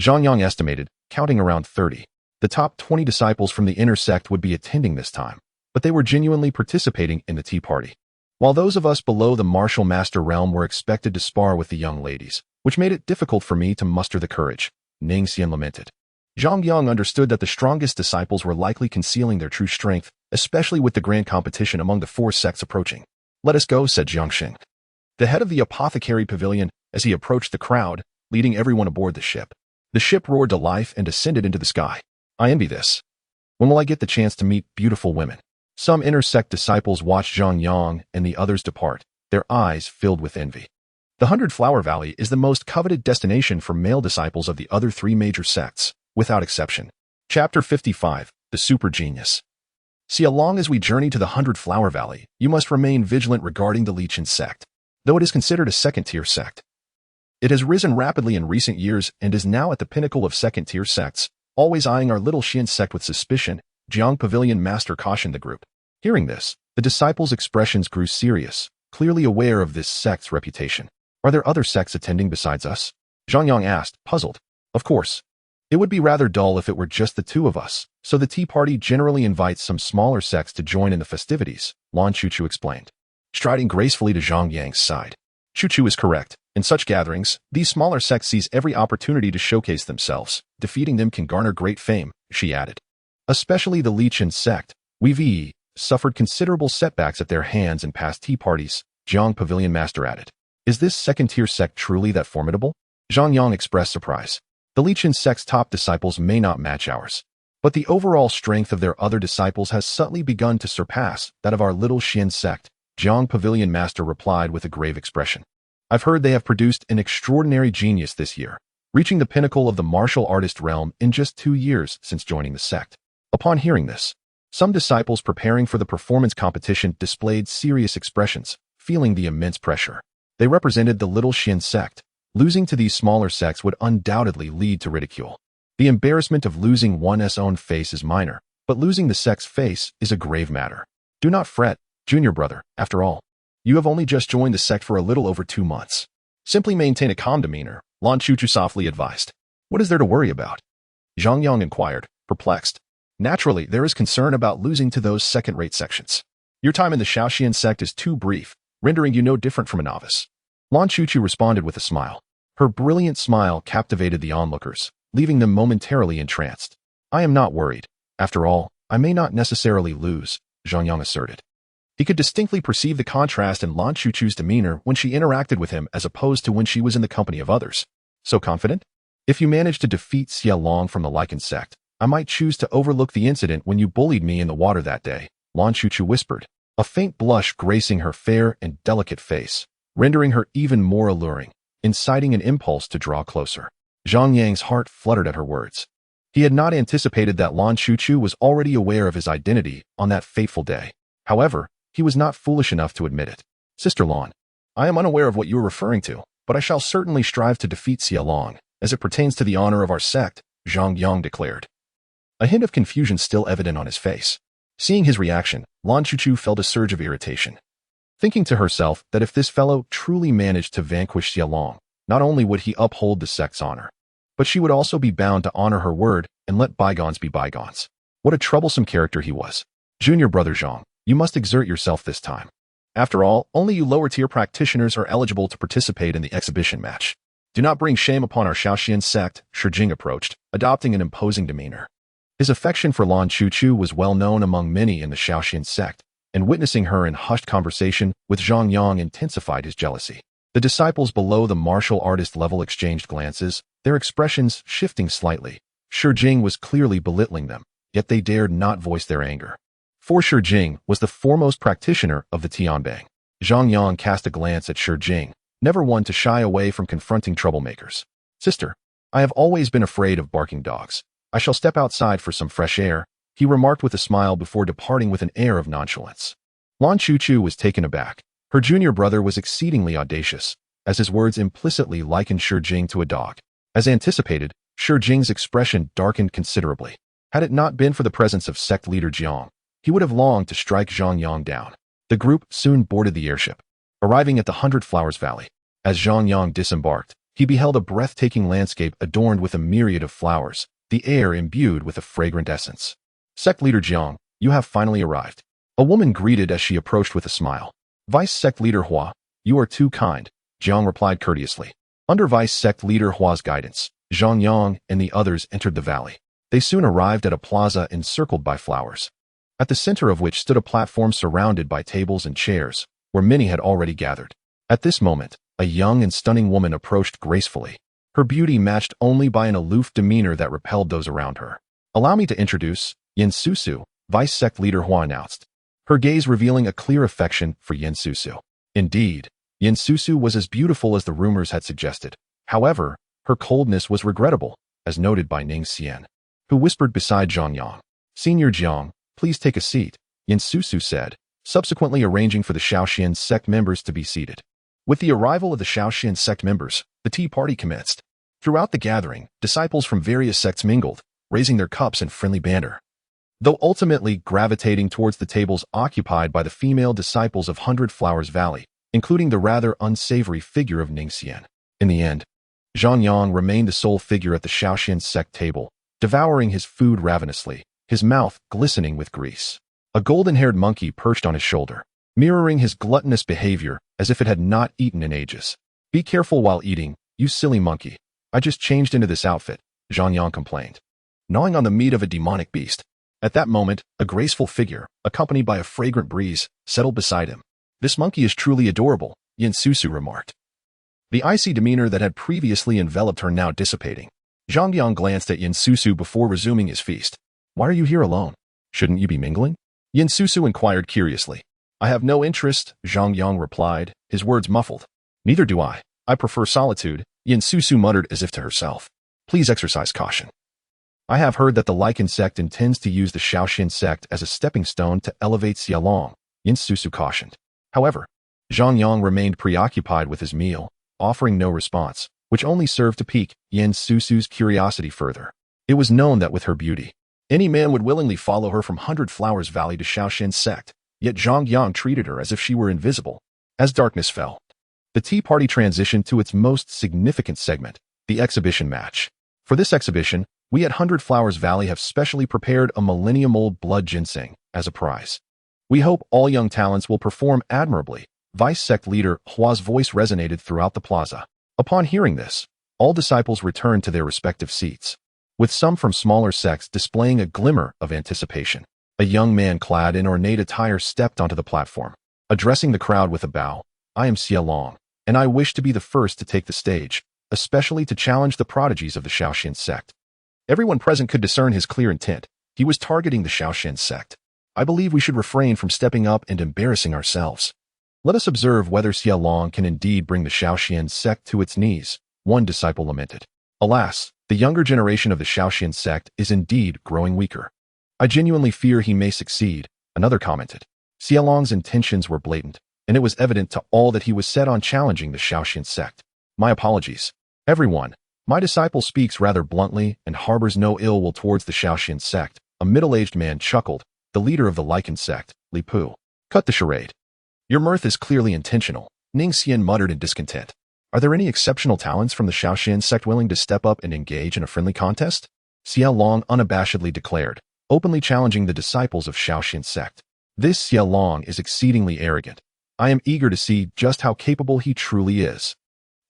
Zhang Yang estimated, counting around 30. The top 20 disciples from the inner sect would be attending this time, but they were genuinely participating in the tea party. While those of us below the martial master realm were expected to spar with the young ladies, which made it difficult for me to muster the courage, Ning Xian lamented. Zhang Yang understood that the strongest disciples were likely concealing their true strength, especially with the grand competition among the four sects approaching. Let us go, said Jiang Xing, the head of the apothecary pavilion, as he approached the crowd, leading everyone aboard the ship. The ship roared to life and ascended into the sky. I envy this. When will I get the chance to meet beautiful women? Some inner sect disciples watched Zhang Yang and the others depart, their eyes filled with envy. The 100-Flower Valley is the most coveted destination for male disciples of the other three major sects, without exception. Chapter 55, The Super Genius. See, along as we journey to the 100-Flower Valley, you must remain vigilant regarding the Chen sect. Though it is considered a second-tier sect, it has risen rapidly in recent years and is now at the pinnacle of second-tier sects, always eyeing our little Xian sect with suspicion, Jiang Pavilion Master cautioned the group. Hearing this, the disciples' expressions grew serious, clearly aware of this sect's reputation. Are there other sects attending besides us? Zhang Yang asked, puzzled. Of course. It would be rather dull if it were just the two of us, so the tea party generally invites some smaller sects to join in the festivities, Lan Chuchu explained, striding gracefully to Zhang Yang's side. Chuchu is correct. In such gatherings, these smaller sects seize every opportunity to showcase themselves. Defeating them can garner great fame, she added. Especially the Chen sect, we've suffered considerable setbacks at their hands in past tea parties, Jiang Pavilion Master added. Is this second-tier sect truly that formidable? Zhang Yang expressed surprise. The Chen sect's top disciples may not match ours, but the overall strength of their other disciples has subtly begun to surpass that of our little Xian sect, Jiang Pavilion Master replied with a grave expression. I've heard they have produced an extraordinary genius this year, reaching the pinnacle of the martial artist realm in just 2 years since joining the sect. Upon hearing this, some disciples preparing for the performance competition displayed serious expressions, feeling the immense pressure. They represented the little Xian sect. Losing to these smaller sects would undoubtedly lead to ridicule. The embarrassment of losing one's own face is minor, but losing the sect's face is a grave matter. Do not fret, junior brother, after all. You have only just joined the sect for a little over 2 months. Simply maintain a calm demeanor, Lan Chuchu softly advised. What is there to worry about? Zhang Yang inquired, perplexed. Naturally, there is concern about losing to those second-rate sections. Your time in the Shaoxian sect is too brief, rendering you no different from a novice. Lan Chuchu responded with a smile. Her brilliant smile captivated the onlookers, leaving them momentarily entranced. I am not worried. After all, I may not necessarily lose, Zhang Yang asserted. He could distinctly perceive the contrast in Lan Chuchu's demeanor when she interacted with him as opposed to when she was in the company of others. So confident? If you manage to defeat Xia Long from the Lichen sect, I might choose to overlook the incident when you bullied me in the water that day, Lan Chuchu whispered, a faint blush gracing her fair and delicate face, rendering her even more alluring, inciting an impulse to draw closer. Zhang Yang's heart fluttered at her words. He had not anticipated that Lan Chuchu was already aware of his identity on that fateful day. However, he was not foolish enough to admit it. Sister Lan, I am unaware of what you are referring to, but I shall certainly strive to defeat Xia Long, as it pertains to the honor of our sect, Zhang Yang declared. A hint of confusion still evident on his face. Seeing his reaction, Lan Chuchu felt a surge of irritation. Thinking to herself that if this fellow truly managed to vanquish Xia Long, not only would he uphold the sect's honor, but she would also be bound to honor her word and let bygones be bygones. What a troublesome character he was. Junior brother Zhang, you must exert yourself this time. After all, only you lower-tier practitioners are eligible to participate in the exhibition match. Do not bring shame upon our Shaoxian sect, Shijing approached, adopting an imposing demeanor. His affection for Lan Chuchu was well known among many in the Shaoxian sect, and witnessing her in hushed conversation with Zhang Yang intensified his jealousy. The disciples below the martial artist level exchanged glances, their expressions shifting slightly. Shijing was clearly belittling them, yet they dared not voice their anger. For Shijing was the foremost practitioner of the Tianbang. Zhang Yang cast a glance at Shijing, never one to shy away from confronting troublemakers. Sister, I have always been afraid of barking dogs. I shall step outside for some fresh air, he remarked with a smile before departing with an air of nonchalance. Lan Chuchu was taken aback. Her junior brother was exceedingly audacious, as his words implicitly likened Shijing to a dog. As anticipated, Shijing's expression darkened considerably. Had it not been for the presence of sect leader Jiang, he would have longed to strike Zhang Yang down. The group soon boarded the airship, arriving at the 100 Flowers Valley. As Zhang Yang disembarked, he beheld a breathtaking landscape adorned with a myriad of flowers, the air imbued with a fragrant essence. Sect leader Jiang, you have finally arrived. A woman greeted as she approached with a smile. Vice Sect leader Hua, you are too kind, Jiang replied courteously. Under Vice Sect leader Hua's guidance, Zhang Yang and the others entered the valley. They soon arrived at a plaza encircled by flowers, at the center of which stood a platform surrounded by tables and chairs, where many had already gathered. At this moment, a young and stunning woman approached gracefully, her beauty matched only by an aloof demeanor that repelled those around her. Allow me to introduce Yin Susu, Vice Sect leader Hua announced, her gaze revealing a clear affection for Yin Susu. Indeed, Yin Susu was as beautiful as the rumors had suggested. However, her coldness was regrettable, as noted by Ning Xian, who whispered beside Zhang Yang. Senior Jiang, please take a seat, Yin Susu said, subsequently arranging for the Shaoxian sect members to be seated. With the arrival of the Shaoxian sect members, the tea party commenced. Throughout the gathering, disciples from various sects mingled, raising their cups in friendly banter, though ultimately gravitating towards the tables occupied by the female disciples of 100 Flowers Valley, including the rather unsavory figure of Ning Xian. In the end, Zhang Yang remained the sole figure at the Shaoxian sect table, devouring his food ravenously, his mouth glistening with grease. A golden-haired monkey perched on his shoulder, mirroring his gluttonous behavior as if it had not eaten in ages. Be careful while eating, you silly monkey. I just changed into this outfit, Zhang Yang complained, gnawing on the meat of a demonic beast. At that moment, a graceful figure, accompanied by a fragrant breeze, settled beside him. This monkey is truly adorable, Yin Susu remarked, the icy demeanor that had previously enveloped her now dissipating. Zhang Yang glanced at Yin Susu before resuming his feast. Why are you here alone? Shouldn't you be mingling? Yin Susu inquired curiously. I have no interest, Zhang Yang replied, his words muffled. Neither do I. I prefer solitude, Yin Susu muttered as if to herself. Please exercise caution. I have heard that the Lichen sect intends to use the Shaoxian sect as a stepping stone to elevate Xiaolong, Yin Susu cautioned. However, Zhang Yang remained preoccupied with his meal, offering no response, which only served to pique Yin Susu's curiosity further. It was known that with her beauty, any man would willingly follow her from 100 Flowers Valley to Shaoxian sect, yet Zhang Yang treated her as if she were invisible. As darkness fell, the tea party transitioned to its most significant segment, the exhibition match. For this exhibition, we at 100 Flowers Valley have specially prepared a millennium-old blood ginseng as a prize. We hope all young talents will perform admirably. Vice Sect leader Hua's voice resonated throughout the plaza. Upon hearing this, all disciples returned to their respective seats, with some from smaller sects displaying a glimmer of anticipation. A young man clad in ornate attire stepped onto the platform, addressing the crowd with a bow. I am Xiaolong, and I wish to be the first to take the stage, especially to challenge the prodigies of the Shaoxian sect. Everyone present could discern his clear intent. He was targeting the Shaoxian sect. I believe we should refrain from stepping up and embarrassing ourselves. Let us observe whether Xiaolong can indeed bring the Shaoxian sect to its knees, one disciple lamented. Alas, the younger generation of the Shaoxian sect is indeed growing weaker. I genuinely fear he may succeed, another commented. Xiaolong's intentions were blatant, and it was evident to all that he was set on challenging the Shaoxian sect. My apologies. Everyone, my disciple speaks rather bluntly and harbors no ill will towards the Shaoxian sect. A middle-aged man chuckled, the leader of the Lichen sect, Li Pu. Cut the charade. Your mirth is clearly intentional, Ning Xian muttered in discontent. Are there any exceptional talents from the Shaoxian sect willing to step up and engage in a friendly contest? Xiaolong unabashedly declared, openly challenging the disciples of Shaoxian sect. This Xiaolong is exceedingly arrogant. I am eager to see just how capable he truly is.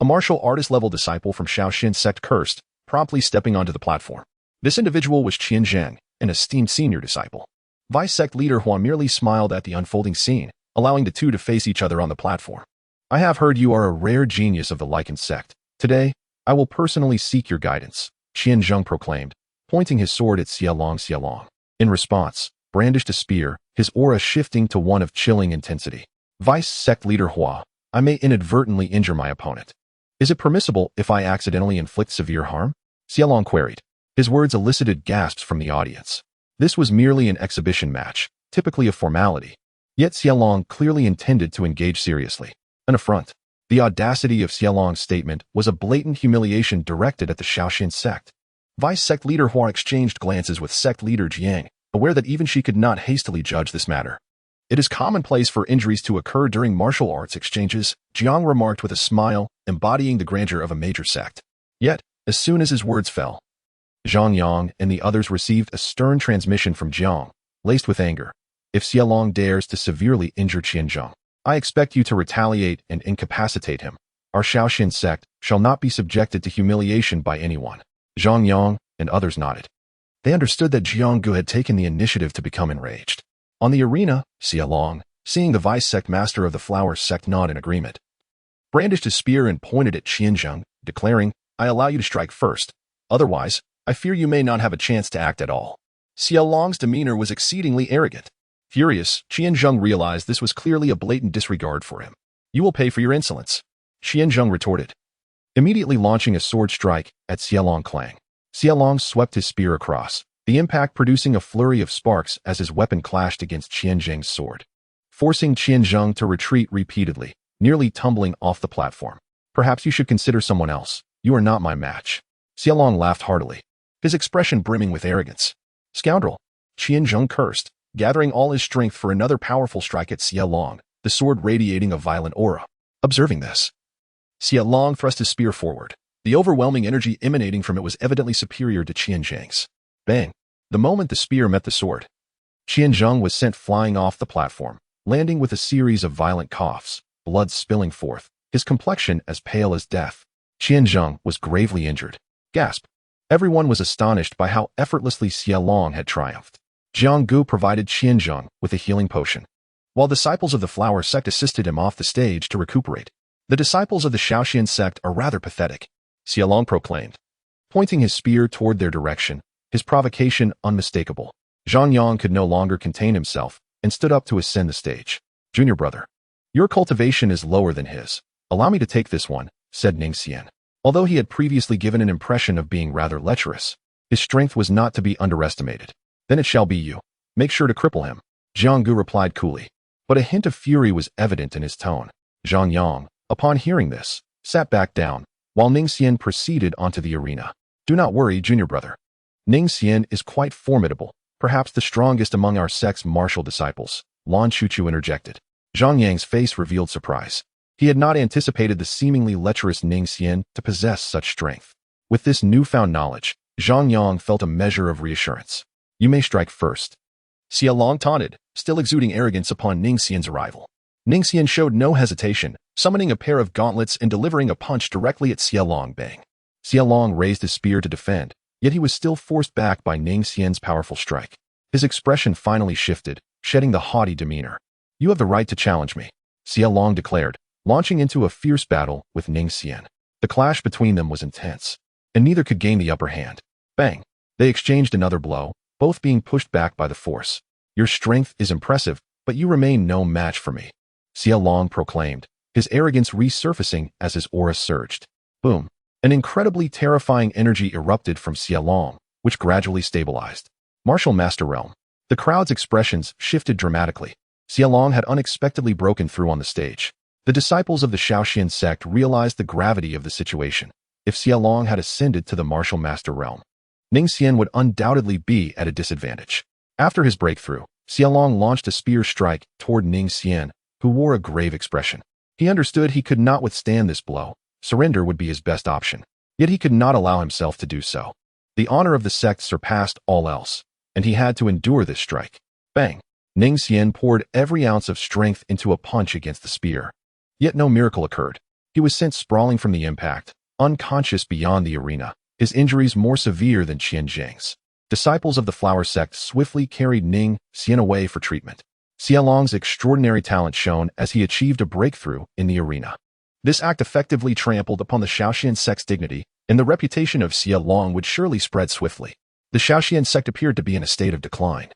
A martial artist-level disciple from Shaoxian sect cursed, promptly stepping onto the platform. This individual was Qian Zheng, an esteemed senior disciple. Vice Sect leader Hua merely smiled at the unfolding scene, allowing the two to face each other on the platform. I have heard you are a rare genius of the Lichen sect. Today, I will personally seek your guidance, Qian Zheng proclaimed, pointing his sword at Xiaolong. In response, brandished a spear, his aura shifting to one of chilling intensity. Vice Sect leader Hua, I may inadvertently injure my opponent. Is it permissible if I accidentally inflict severe harm? Xiaolong queried. His words elicited gasps from the audience. This was merely an exhibition match, typically a formality. Yet Xiaolong clearly intended to engage seriously. An affront. The audacity of Xiaolong's statement was a blatant humiliation directed at the Shaoxian sect. Vice Sect Leader Hua exchanged glances with Sect Leader Jiang, aware that even she could not hastily judge this matter. It is commonplace for injuries to occur during martial arts exchanges, Jiang remarked with a smile, embodying the grandeur of a major sect. Yet, as soon as his words fell, Zhang Yang and the others received a stern transmission from Jiang, laced with anger. If Xiaolong dares to severely injure Qianzheng, I expect you to retaliate and incapacitate him. Our Shaoxin sect shall not be subjected to humiliation by anyone. Zhang Yang and others nodded. They understood that Jiang Gu had taken the initiative to become enraged. On the arena, Xiaolong, seeing the vice sect master of the flower sect nod in agreement, brandished his spear and pointed at Qianzheng, declaring, I allow you to strike first. Otherwise, I fear you may not have a chance to act at all. Xiaolong's demeanor was exceedingly arrogant. Furious, Qianzheng realized this was clearly a blatant disregard for him. You will pay for your insolence, Qianzheng retorted, immediately launching a sword strike at Xiaolong Clang. Xiaolong swept his spear across, the impact producing a flurry of sparks as his weapon clashed against Qianzheng's sword, forcing Qianzheng to retreat repeatedly, nearly tumbling off the platform. Perhaps you should consider someone else. You are not my match. Xiaolong laughed heartily, his expression brimming with arrogance. Scoundrel, Qianzheng cursed, gathering all his strength for another powerful strike at Xiaolong, the sword radiating a violent aura. Observing this, Xiaolong thrust his spear forward. The overwhelming energy emanating from it was evidently superior to Qianzheng's. Bang! The moment the spear met the sword, Qianzheng was sent flying off the platform, landing with a series of violent coughs, blood spilling forth, his complexion as pale as death. Qianzheng was gravely injured. Gasp! Everyone was astonished by how effortlessly Xiaolong had triumphed. Jiang Gu provided Qianzheng with a healing potion, while disciples of the flower sect assisted him off the stage to recuperate. The disciples of the Shaoxian sect are rather pathetic, Xiaolong proclaimed, pointing his spear toward their direction, his provocation unmistakable. Zhang Yang could no longer contain himself and stood up to ascend the stage. Junior brother, your cultivation is lower than his. Allow me to take this one, said Ningxian. Although he had previously given an impression of being rather lecherous, his strength was not to be underestimated. Then it shall be you. Make sure to cripple him, Jiang Gu replied coolly, but a hint of fury was evident in his tone. Zhang Yang, upon hearing this, sat back down, while Ningxian proceeded onto the arena. Do not worry, junior brother. Ningxian is quite formidable, perhaps the strongest among our sect's martial disciples, Lan Chuchu interjected. Zhang Yang's face revealed surprise. He had not anticipated the seemingly lecherous Ningxian to possess such strength. With this newfound knowledge, Zhang Yang felt a measure of reassurance. You may strike first, Xiaolong taunted, still exuding arrogance upon Ningxian's arrival. Ningxian showed no hesitation, summoning a pair of gauntlets and delivering a punch directly at Xiaolong. Bang! Xiaolong raised his spear to defend, yet he was still forced back by Ningxian's powerful strike. His expression finally shifted, shedding the haughty demeanor. You have the right to challenge me, Xiaolong declared, launching into a fierce battle with Ningxian. The clash between them was intense, and neither could gain the upper hand. Bang! They exchanged another blow, both being pushed back by the force. Your strength is impressive, but you remain no match for me, Xiaolong proclaimed, his arrogance resurfacing as his aura surged. Boom! An incredibly terrifying energy erupted from Xiaolong, which gradually stabilized. Martial Master Realm. The crowd's expressions shifted dramatically. Xiaolong had unexpectedly broken through on the stage. The disciples of the Shaoxian sect realized the gravity of the situation. If Xiaolong had ascended to the Martial Master Realm, Ningxian would undoubtedly be at a disadvantage. After his breakthrough, Xiaolong launched a spear strike toward Ningxian, who wore a grave expression. He understood he could not withstand this blow. Surrender would be his best option. Yet he could not allow himself to do so. The honor of the sect surpassed all else, and he had to endure this strike. Bang! Ningxian poured every ounce of strength into a punch against the spear. Yet no miracle occurred. He was sent sprawling from the impact, unconscious beyond the arena, his injuries more severe than Qianzheng's. Disciples of the flower sect swiftly carried Ningxian away for treatment. Xiaolong's extraordinary talent shone as he achieved a breakthrough in the arena. This act effectively trampled upon the Shaoxian sect's dignity, and the reputation of Xiaolong would surely spread swiftly. The Shaoxian sect appeared to be in a state of decline.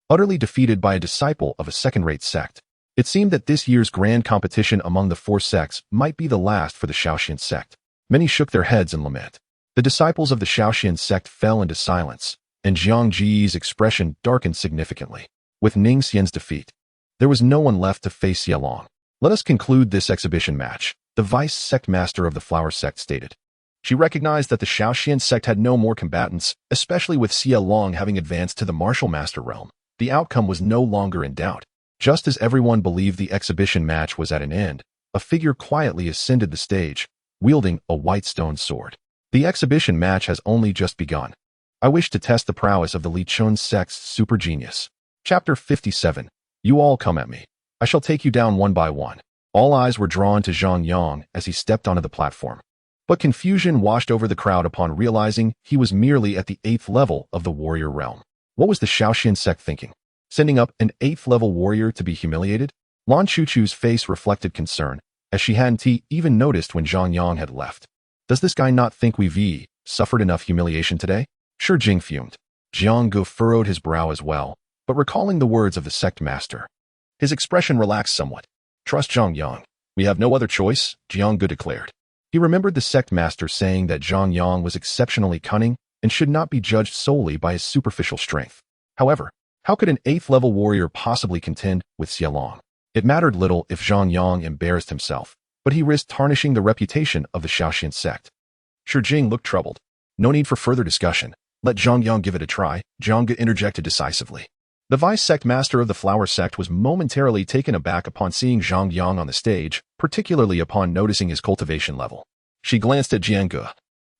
Utterly defeated by a disciple of a second-rate sect, it seemed that this year's grand competition among the four sects might be the last for the Shaoxian sect. Many shook their heads in lament. The disciples of the Shaoxian sect fell into silence, and Jiang Ji's expression darkened significantly. With Ningxian's defeat, there was no one left to face Xiaolong. Let us conclude this exhibition match, the vice sect master of the flower sect stated. She recognized that the Shaoxian sect had no more combatants, especially with Xie Long having advanced to the martial master realm. The outcome was no longer in doubt. Just as everyone believed the exhibition match was at an end, a figure quietly ascended the stage, wielding a white stone sword. The exhibition match has only just begun. I wish to test the prowess of the Li Chun sect's super genius. Chapter 57. You all come at me. I shall take you down one by one. All eyes were drawn to Zhang Yang as he stepped onto the platform. But confusion washed over the crowd upon realizing he was merely at the 8th level of the warrior realm. What was the Shaoxian sect thinking? Sending up an 8th level warrior to be humiliated? Lan Chuchu's face reflected concern, as she hadn't even noticed when Zhang Yang had left. Does this guy not think we've suffered enough humiliation today? Sure, Jing fumed. Jiang Gu furrowed his brow as well, but recalling the words of the sect master, his expression relaxed somewhat. Trust Zhang Yang. We have no other choice, Jiang Gu declared. He remembered the sect master saying that Zhang Yang was exceptionally cunning and should not be judged solely by his superficial strength. However, how could an 8th level warrior possibly contend with Xie Long? It mattered little if Zhang Yang embarrassed himself, but he risked tarnishing the reputation of the Shaoxian sect. Shi Jing looked troubled. No need for further discussion. Let Zhang Yang give it a try, Jiang Gu interjected decisively. The vice sect master of the flower sect was momentarily taken aback upon seeing Zhang Yang on the stage, particularly upon noticing his cultivation level. She glanced at Jiang Gu,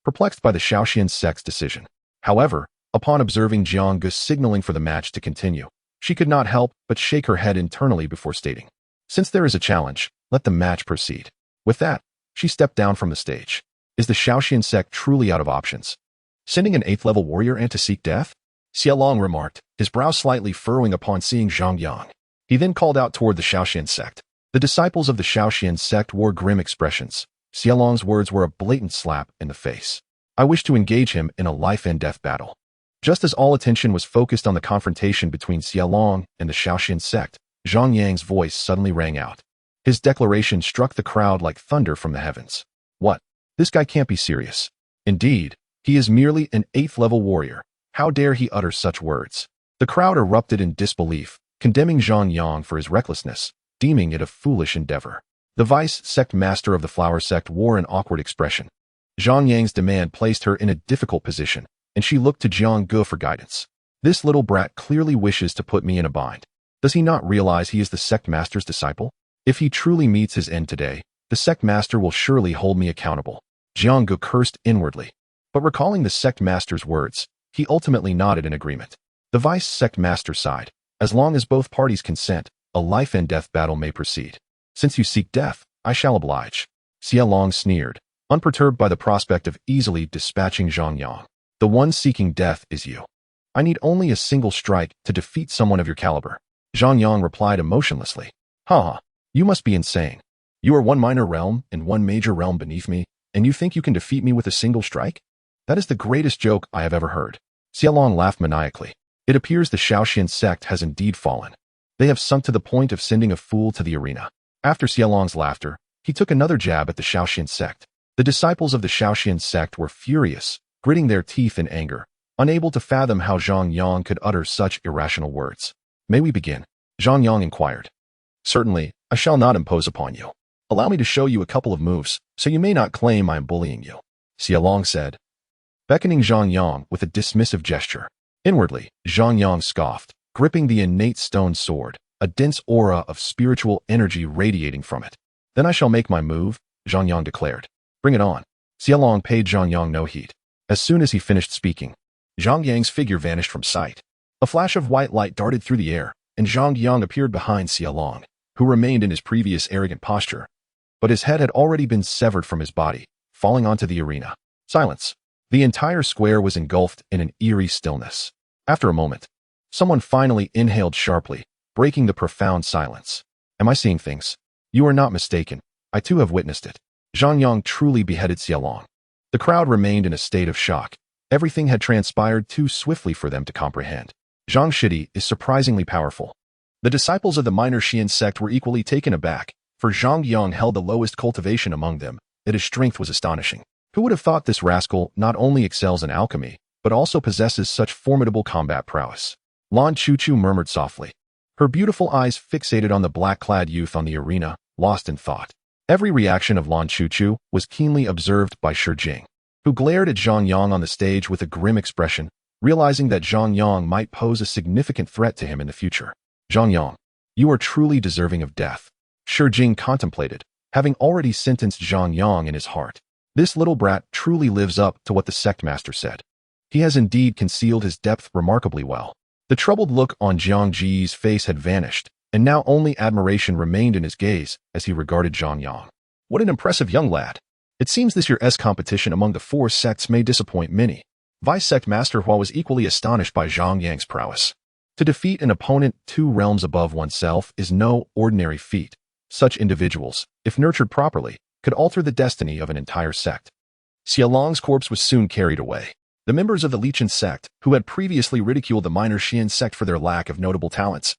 perplexed by the Shaoxian sect's decision. However, upon observing Jiang Gu signaling for the match to continue, she could not help but shake her head internally before stating, "Since there is a challenge, let the match proceed." With that, she stepped down from the stage. Is the Shaoxian sect truly out of options? Sending an 8th level warrior and to seek death? Xie Long remarked, his brow slightly furrowing upon seeing Zhang Yang. He then called out toward the Shaoxian sect. The disciples of the Shaoxian sect wore grim expressions. Xie Long's words were a blatant slap in the face. I wish to engage him in a life-and-death battle. Just as all attention was focused on the confrontation between Xie Long and the Shaoxian sect, Zhang Yang's voice suddenly rang out. His declaration struck the crowd like thunder from the heavens. What? This guy can't be serious. Indeed, he is merely an 8th level warrior. How dare he utter such words? The crowd erupted in disbelief, condemning Zhang Yang for his recklessness, deeming it a foolish endeavor. The vice sect master of the flower sect wore an awkward expression. Zhang Yang's demand placed her in a difficult position, and she looked to Jiang Gu for guidance. This little brat clearly wishes to put me in a bind. Does he not realize he is the sect master's disciple? If he truly meets his end today, the sect master will surely hold me accountable. Jiang Gu cursed inwardly. But recalling the sect master's words, he ultimately nodded in agreement. The vice sect master sighed. As long as both parties consent, a life-and-death battle may proceed. Since you seek death, I shall oblige. Xie Long sneered, unperturbed by the prospect of easily dispatching Zhang Yang. The one seeking death is you. I need only a single strike to defeat someone of your caliber. Zhang Yang replied emotionlessly. Ha! You must be insane. You are one minor realm and one major realm beneath me, and you think you can defeat me with a single strike? That is the greatest joke I have ever heard. Xie Long laughed maniacally. It appears the Shaoxian sect has indeed fallen. They have sunk to the point of sending a fool to the arena. After Xie Long's laughter, he took another jab at the Shaoxian sect. The disciples of the Shaoxian sect were furious, gritting their teeth in anger, unable to fathom how Zhang Yang could utter such irrational words. May we begin? Zhang Yang inquired. Certainly, I shall not impose upon you. Allow me to show you a couple of moves, so you may not claim I am bullying you, Xie Long said, beckoning Zhang Yang with a dismissive gesture. Inwardly, Zhang Yang scoffed, gripping the innate stone sword, a dense aura of spiritual energy radiating from it. Then I shall make my move, Zhang Yang declared. Bring it on. Xie Long paid Zhang Yang no heed. As soon as he finished speaking, Zhang Yang's figure vanished from sight. A flash of white light darted through the air, and Zhang Yang appeared behind Xie Long, who remained in his previous arrogant posture. But his head had already been severed from his body, falling onto the arena. Silence. The entire square was engulfed in an eerie stillness. After a moment, someone finally inhaled sharply, breaking the profound silence. Am I seeing things? You are not mistaken. I too have witnessed it. Zhang Yang truly beheaded Xie Long. The crowd remained in a state of shock. Everything had transpired too swiftly for them to comprehend. Zhang Shidi is surprisingly powerful. The disciples of the minor Xian sect were equally taken aback, for Zhang Yang held the lowest cultivation among them, yet his strength was astonishing. Who would have thought this rascal not only excels in alchemy, but also possesses such formidable combat prowess? Lan Chuchu murmured softly, her beautiful eyes fixated on the black-clad youth on the arena, lost in thought. Every reaction of Lan Chuchu was keenly observed by Shi Jing. who glared at Zhang Yang on the stage with a grim expression, realizing that Zhang Yang might pose a significant threat to him in the future. Zhang Yang, you are truly deserving of death. Shi Jing contemplated, having already sentenced Zhang Yang in his heart. This little brat truly lives up to what the sect master said. He has indeed concealed his depth remarkably well. The troubled look on Jiang Ji's face had vanished, and now only admiration remained in his gaze as he regarded Zhang Yang. What an impressive young lad. It seems this year's competition among the four sects may disappoint many. Vice Sect Master Hua was equally astonished by Zhang Yang's prowess. To defeat an opponent 2 realms above oneself is no ordinary feat. Such individuals, if nurtured properly, could alter the destiny of an entire sect. Xiaolong's corpse was soon carried away. The members of the Chen sect, who had previously ridiculed the minor Xian sect for their lack of notable talents,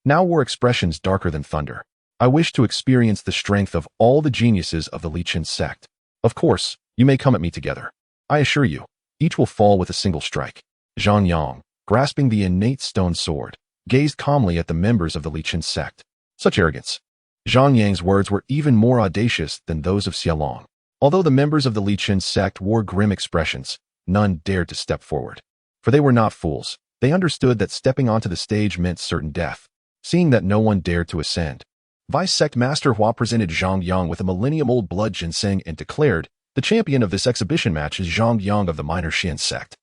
now wore expressions darker than thunder. I wish to experience the strength of all the geniuses of the Chen sect. Of course, you may come at me together. I assure you, each will fall with a single strike. Zhang Yang, grasping the innate stone sword, gazed calmly at the members of the Chen sect. Such arrogance. Zhang Yang's words were even more audacious than those of Xiaolong. Although the members of the Chen sect wore grim expressions, none dared to step forward. For they were not fools. They understood that stepping onto the stage meant certain death. Seeing that no one dared to ascend, Vice Sect Master Hua presented Zhang Yang with a millennium-old blood ginseng and declared, the champion of this exhibition match is Zhang Yang of the minor Xian sect.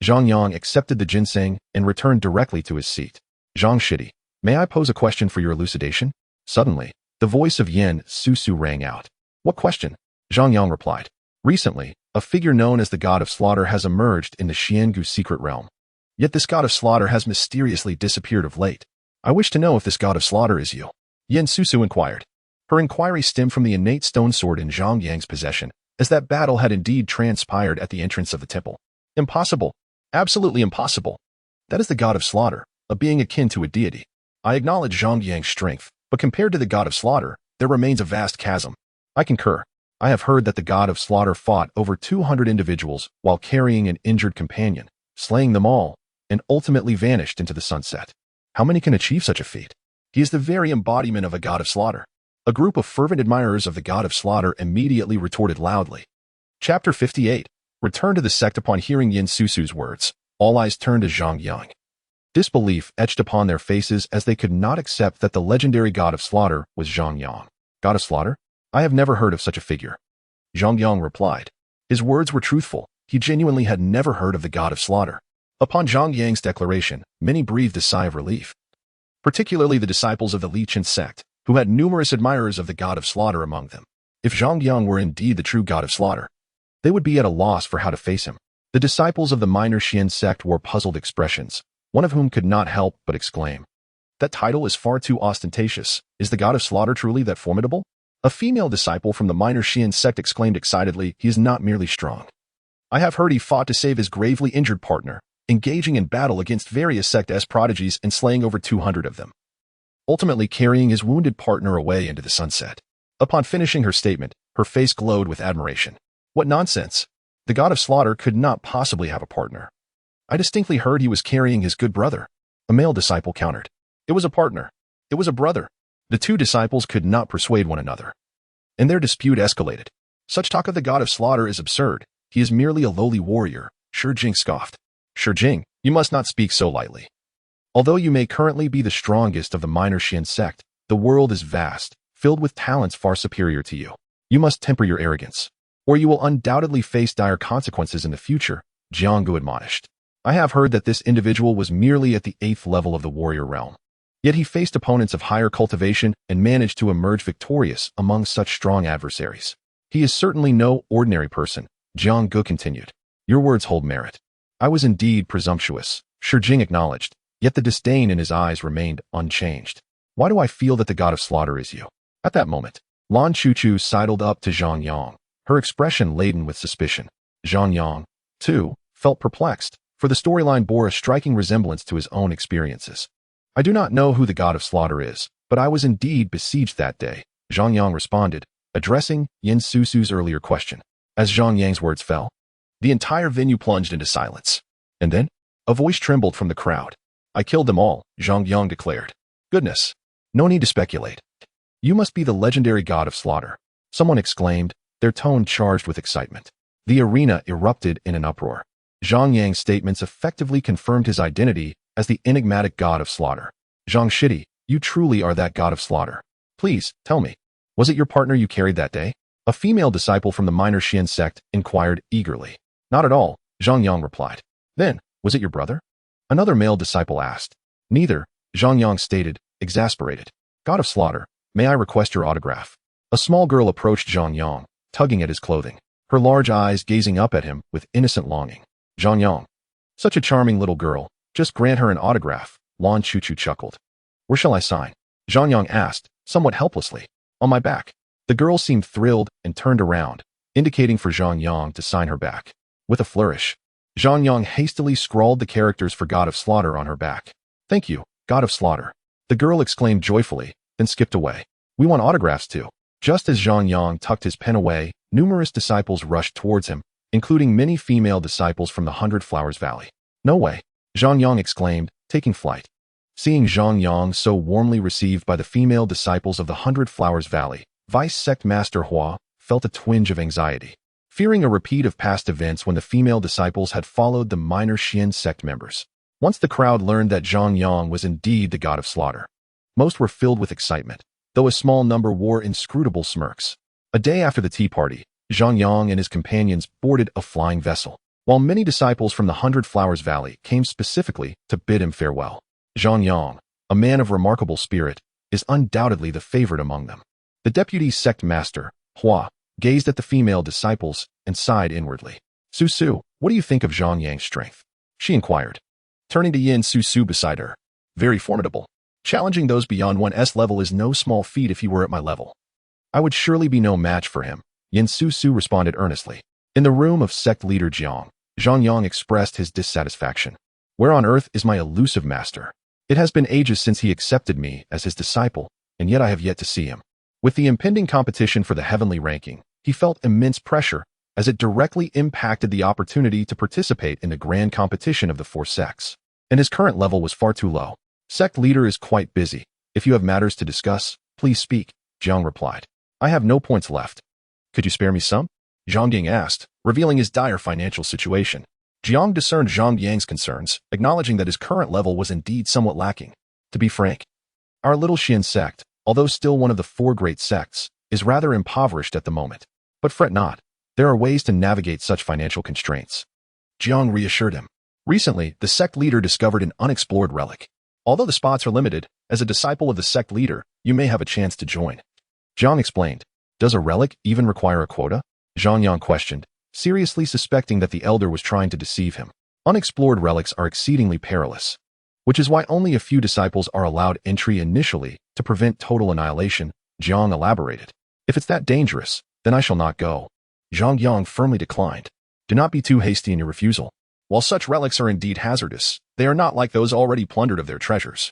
Zhang Yang accepted the ginseng and returned directly to his seat. Zhang Shidi, may I pose a question for your elucidation? Suddenly, the voice of Yen Susu rang out. What question? Zhang Yang replied. Recently, a figure known as the God of Slaughter has emerged in the Xiangu secret realm. Yet this God of Slaughter has mysteriously disappeared of late. I wish to know if this God of Slaughter is you. Yen Susu inquired. Her inquiry stemmed from the innate stone sword in Zhang Yang's possession, as that battle had indeed transpired at the entrance of the temple. Impossible. Absolutely impossible. That is the God of Slaughter, a being akin to a deity. I acknowledge Zhang Yang's strength, but compared to the God of Slaughter, there remains a vast chasm. I concur. I have heard that the God of Slaughter fought over 200 individuals while carrying an injured companion, slaying them all, and ultimately vanished into the sunset. How many can achieve such a feat? He is the very embodiment of a God of Slaughter. A group of fervent admirers of the God of Slaughter immediately retorted loudly. Chapter 58. Return to the sect. Upon hearing Yen Susu's words, all eyes turned to Zhang Yang. Disbelief etched upon their faces as they could not accept that the legendary God of Slaughter was Zhang Yang. God of Slaughter? I have never heard of such a figure. Zhang Yang replied. His words were truthful. He genuinely had never heard of the God of Slaughter. Upon Zhang Yang's declaration, many breathed a sigh of relief. Particularly the disciples of the Chen sect, who had numerous admirers of the God of Slaughter among them. If Zhang Yang were indeed the true God of Slaughter, they would be at a loss for how to face him. The disciples of the minor Xian sect wore puzzled expressions, one of whom could not help but exclaim. That title is far too ostentatious. Is the God of Slaughter truly that formidable? A female disciple from the minor Xian sect exclaimed excitedly, he is not merely strong. I have heard he fought to save his gravely injured partner, engaging in battle against various Sect prodigies and slaying over 200 of them, ultimately carrying his wounded partner away into the sunset. Upon finishing her statement, her face glowed with admiration. What nonsense! The God of Slaughter could not possibly have a partner. I distinctly heard he was carrying his good brother. A male disciple countered. It was a partner. It was a brother. The two disciples could not persuade one another, and their dispute escalated. Such talk of the God of Slaughter is absurd. He is merely a lowly warrior, Shi Jing scoffed. Shi Jing, you must not speak so lightly. Although you may currently be the strongest of the minor Xian sect, the world is vast, filled with talents far superior to you. You must temper your arrogance, or you will undoubtedly face dire consequences in the future, Jianggu admonished. I have heard that this individual was merely at the 8th level of the warrior realm. Yet he faced opponents of higher cultivation and managed to emerge victorious among such strong adversaries. He is certainly no ordinary person, Jianggu continued. Your words hold merit. I was indeed presumptuous, Shi Jing acknowledged, yet the disdain in his eyes remained unchanged. Why do I feel that the God of Slaughter is you? At that moment, Lan Chuchu sidled up to Zhang Yang, her expression laden with suspicion. Zhang Yang, too, felt perplexed, for the storyline bore a striking resemblance to his own experiences. I do not know who the God of Slaughter is, but I was indeed besieged that day, Zhang Yang responded, addressing Yen Susu's earlier question. As Zhang Yang's words fell, the entire venue plunged into silence. And then, a voice trembled from the crowd. I killed them all, Zhang Yang declared. Goodness. No need to speculate. You must be the legendary God of Slaughter, someone exclaimed, their tone charged with excitement. The arena erupted in an uproar. Zhang Yang's statements effectively confirmed his identity as the enigmatic god of slaughter. Zhang Shidi, you truly are that god of slaughter. Please, tell me, was it your partner you carried that day? A female disciple from the minor Xian sect inquired eagerly. Not at all, Zhang Yang replied. Then, was it your brother? Another male disciple asked. Neither, Zhang Yang stated, exasperated. God of slaughter, may I request your autograph? A small girl approached Zhang Yang, tugging at his clothing, her large eyes gazing up at him with innocent longing. Zhang Yang. Such a charming little girl, just grant her an autograph, Lan Chuchu chuckled. Where shall I sign? Zhang Yang asked, somewhat helplessly. On my back. The girl seemed thrilled and turned around, indicating for Zhang Yang to sign her back. With a flourish, Zhang Yang hastily scrawled the characters for God of Slaughter on her back. Thank you, God of Slaughter. The girl exclaimed joyfully, then skipped away. We want autographs too. Just as Zhang Yang tucked his pen away, numerous disciples rushed towards him, including many female disciples from the Hundred Flowers Valley. No way, Zhang Yang exclaimed, taking flight. Seeing Zhang Yang so warmly received by the female disciples of the Hundred Flowers Valley, Vice Sect Master Hua felt a twinge of anxiety, fearing a repeat of past events when the female disciples had followed the minor Xian sect members. Once the crowd learned that Zhang Yang was indeed the god of slaughter, most were filled with excitement, though a small number wore inscrutable smirks. A day after the tea party, Zhang Yang and his companions boarded a flying vessel, while many disciples from the Hundred Flowers Valley came specifically to bid him farewell. Zhang Yang, a man of remarkable spirit, is undoubtedly the favorite among them. The deputy sect master, Hua, gazed at the female disciples and sighed inwardly. Su Su, what do you think of Zhang Yang's strength? She inquired, turning to Yin Su Su beside her. Very formidable. Challenging those beyond 1's level is no small feat if he were at my level. I would surely be no match for him, Yin Su Su responded earnestly. In the room of sect leader Jiang, Zhang Yang expressed his dissatisfaction. Where on earth is my elusive master? It has been ages since he accepted me as his disciple, and yet I have yet to see him. With the impending competition for the heavenly ranking, he felt immense pressure, as it directly impacted the opportunity to participate in the grand competition of the four sects. And his current level was far too low. Sect leader is quite busy. If you have matters to discuss, please speak, Jiang replied. I have no points left. Could you spare me some? Zhang Yang asked, revealing his dire financial situation. Jiang discerned Zhang Yang's concerns, acknowledging that his current level was indeed somewhat lacking. To be frank, our little Xian sect, although still one of the four great sects, is rather impoverished at the moment. But fret not, there are ways to navigate such financial constraints. Jiang reassured him. Recently, the sect leader discovered an unexplored relic. Although the spots are limited, as a disciple of the sect leader, you may have a chance to join. Jiang explained. Does a relic even require a quota? Zhang Yang questioned, seriously suspecting that the elder was trying to deceive him. Unexplored relics are exceedingly perilous, which is why only a few disciples are allowed entry initially to prevent total annihilation, Jiang elaborated. If it's that dangerous, then I shall not go. Zhang Yang firmly declined. Do not be too hasty in your refusal. While such relics are indeed hazardous, they are not like those already plundered of their treasures.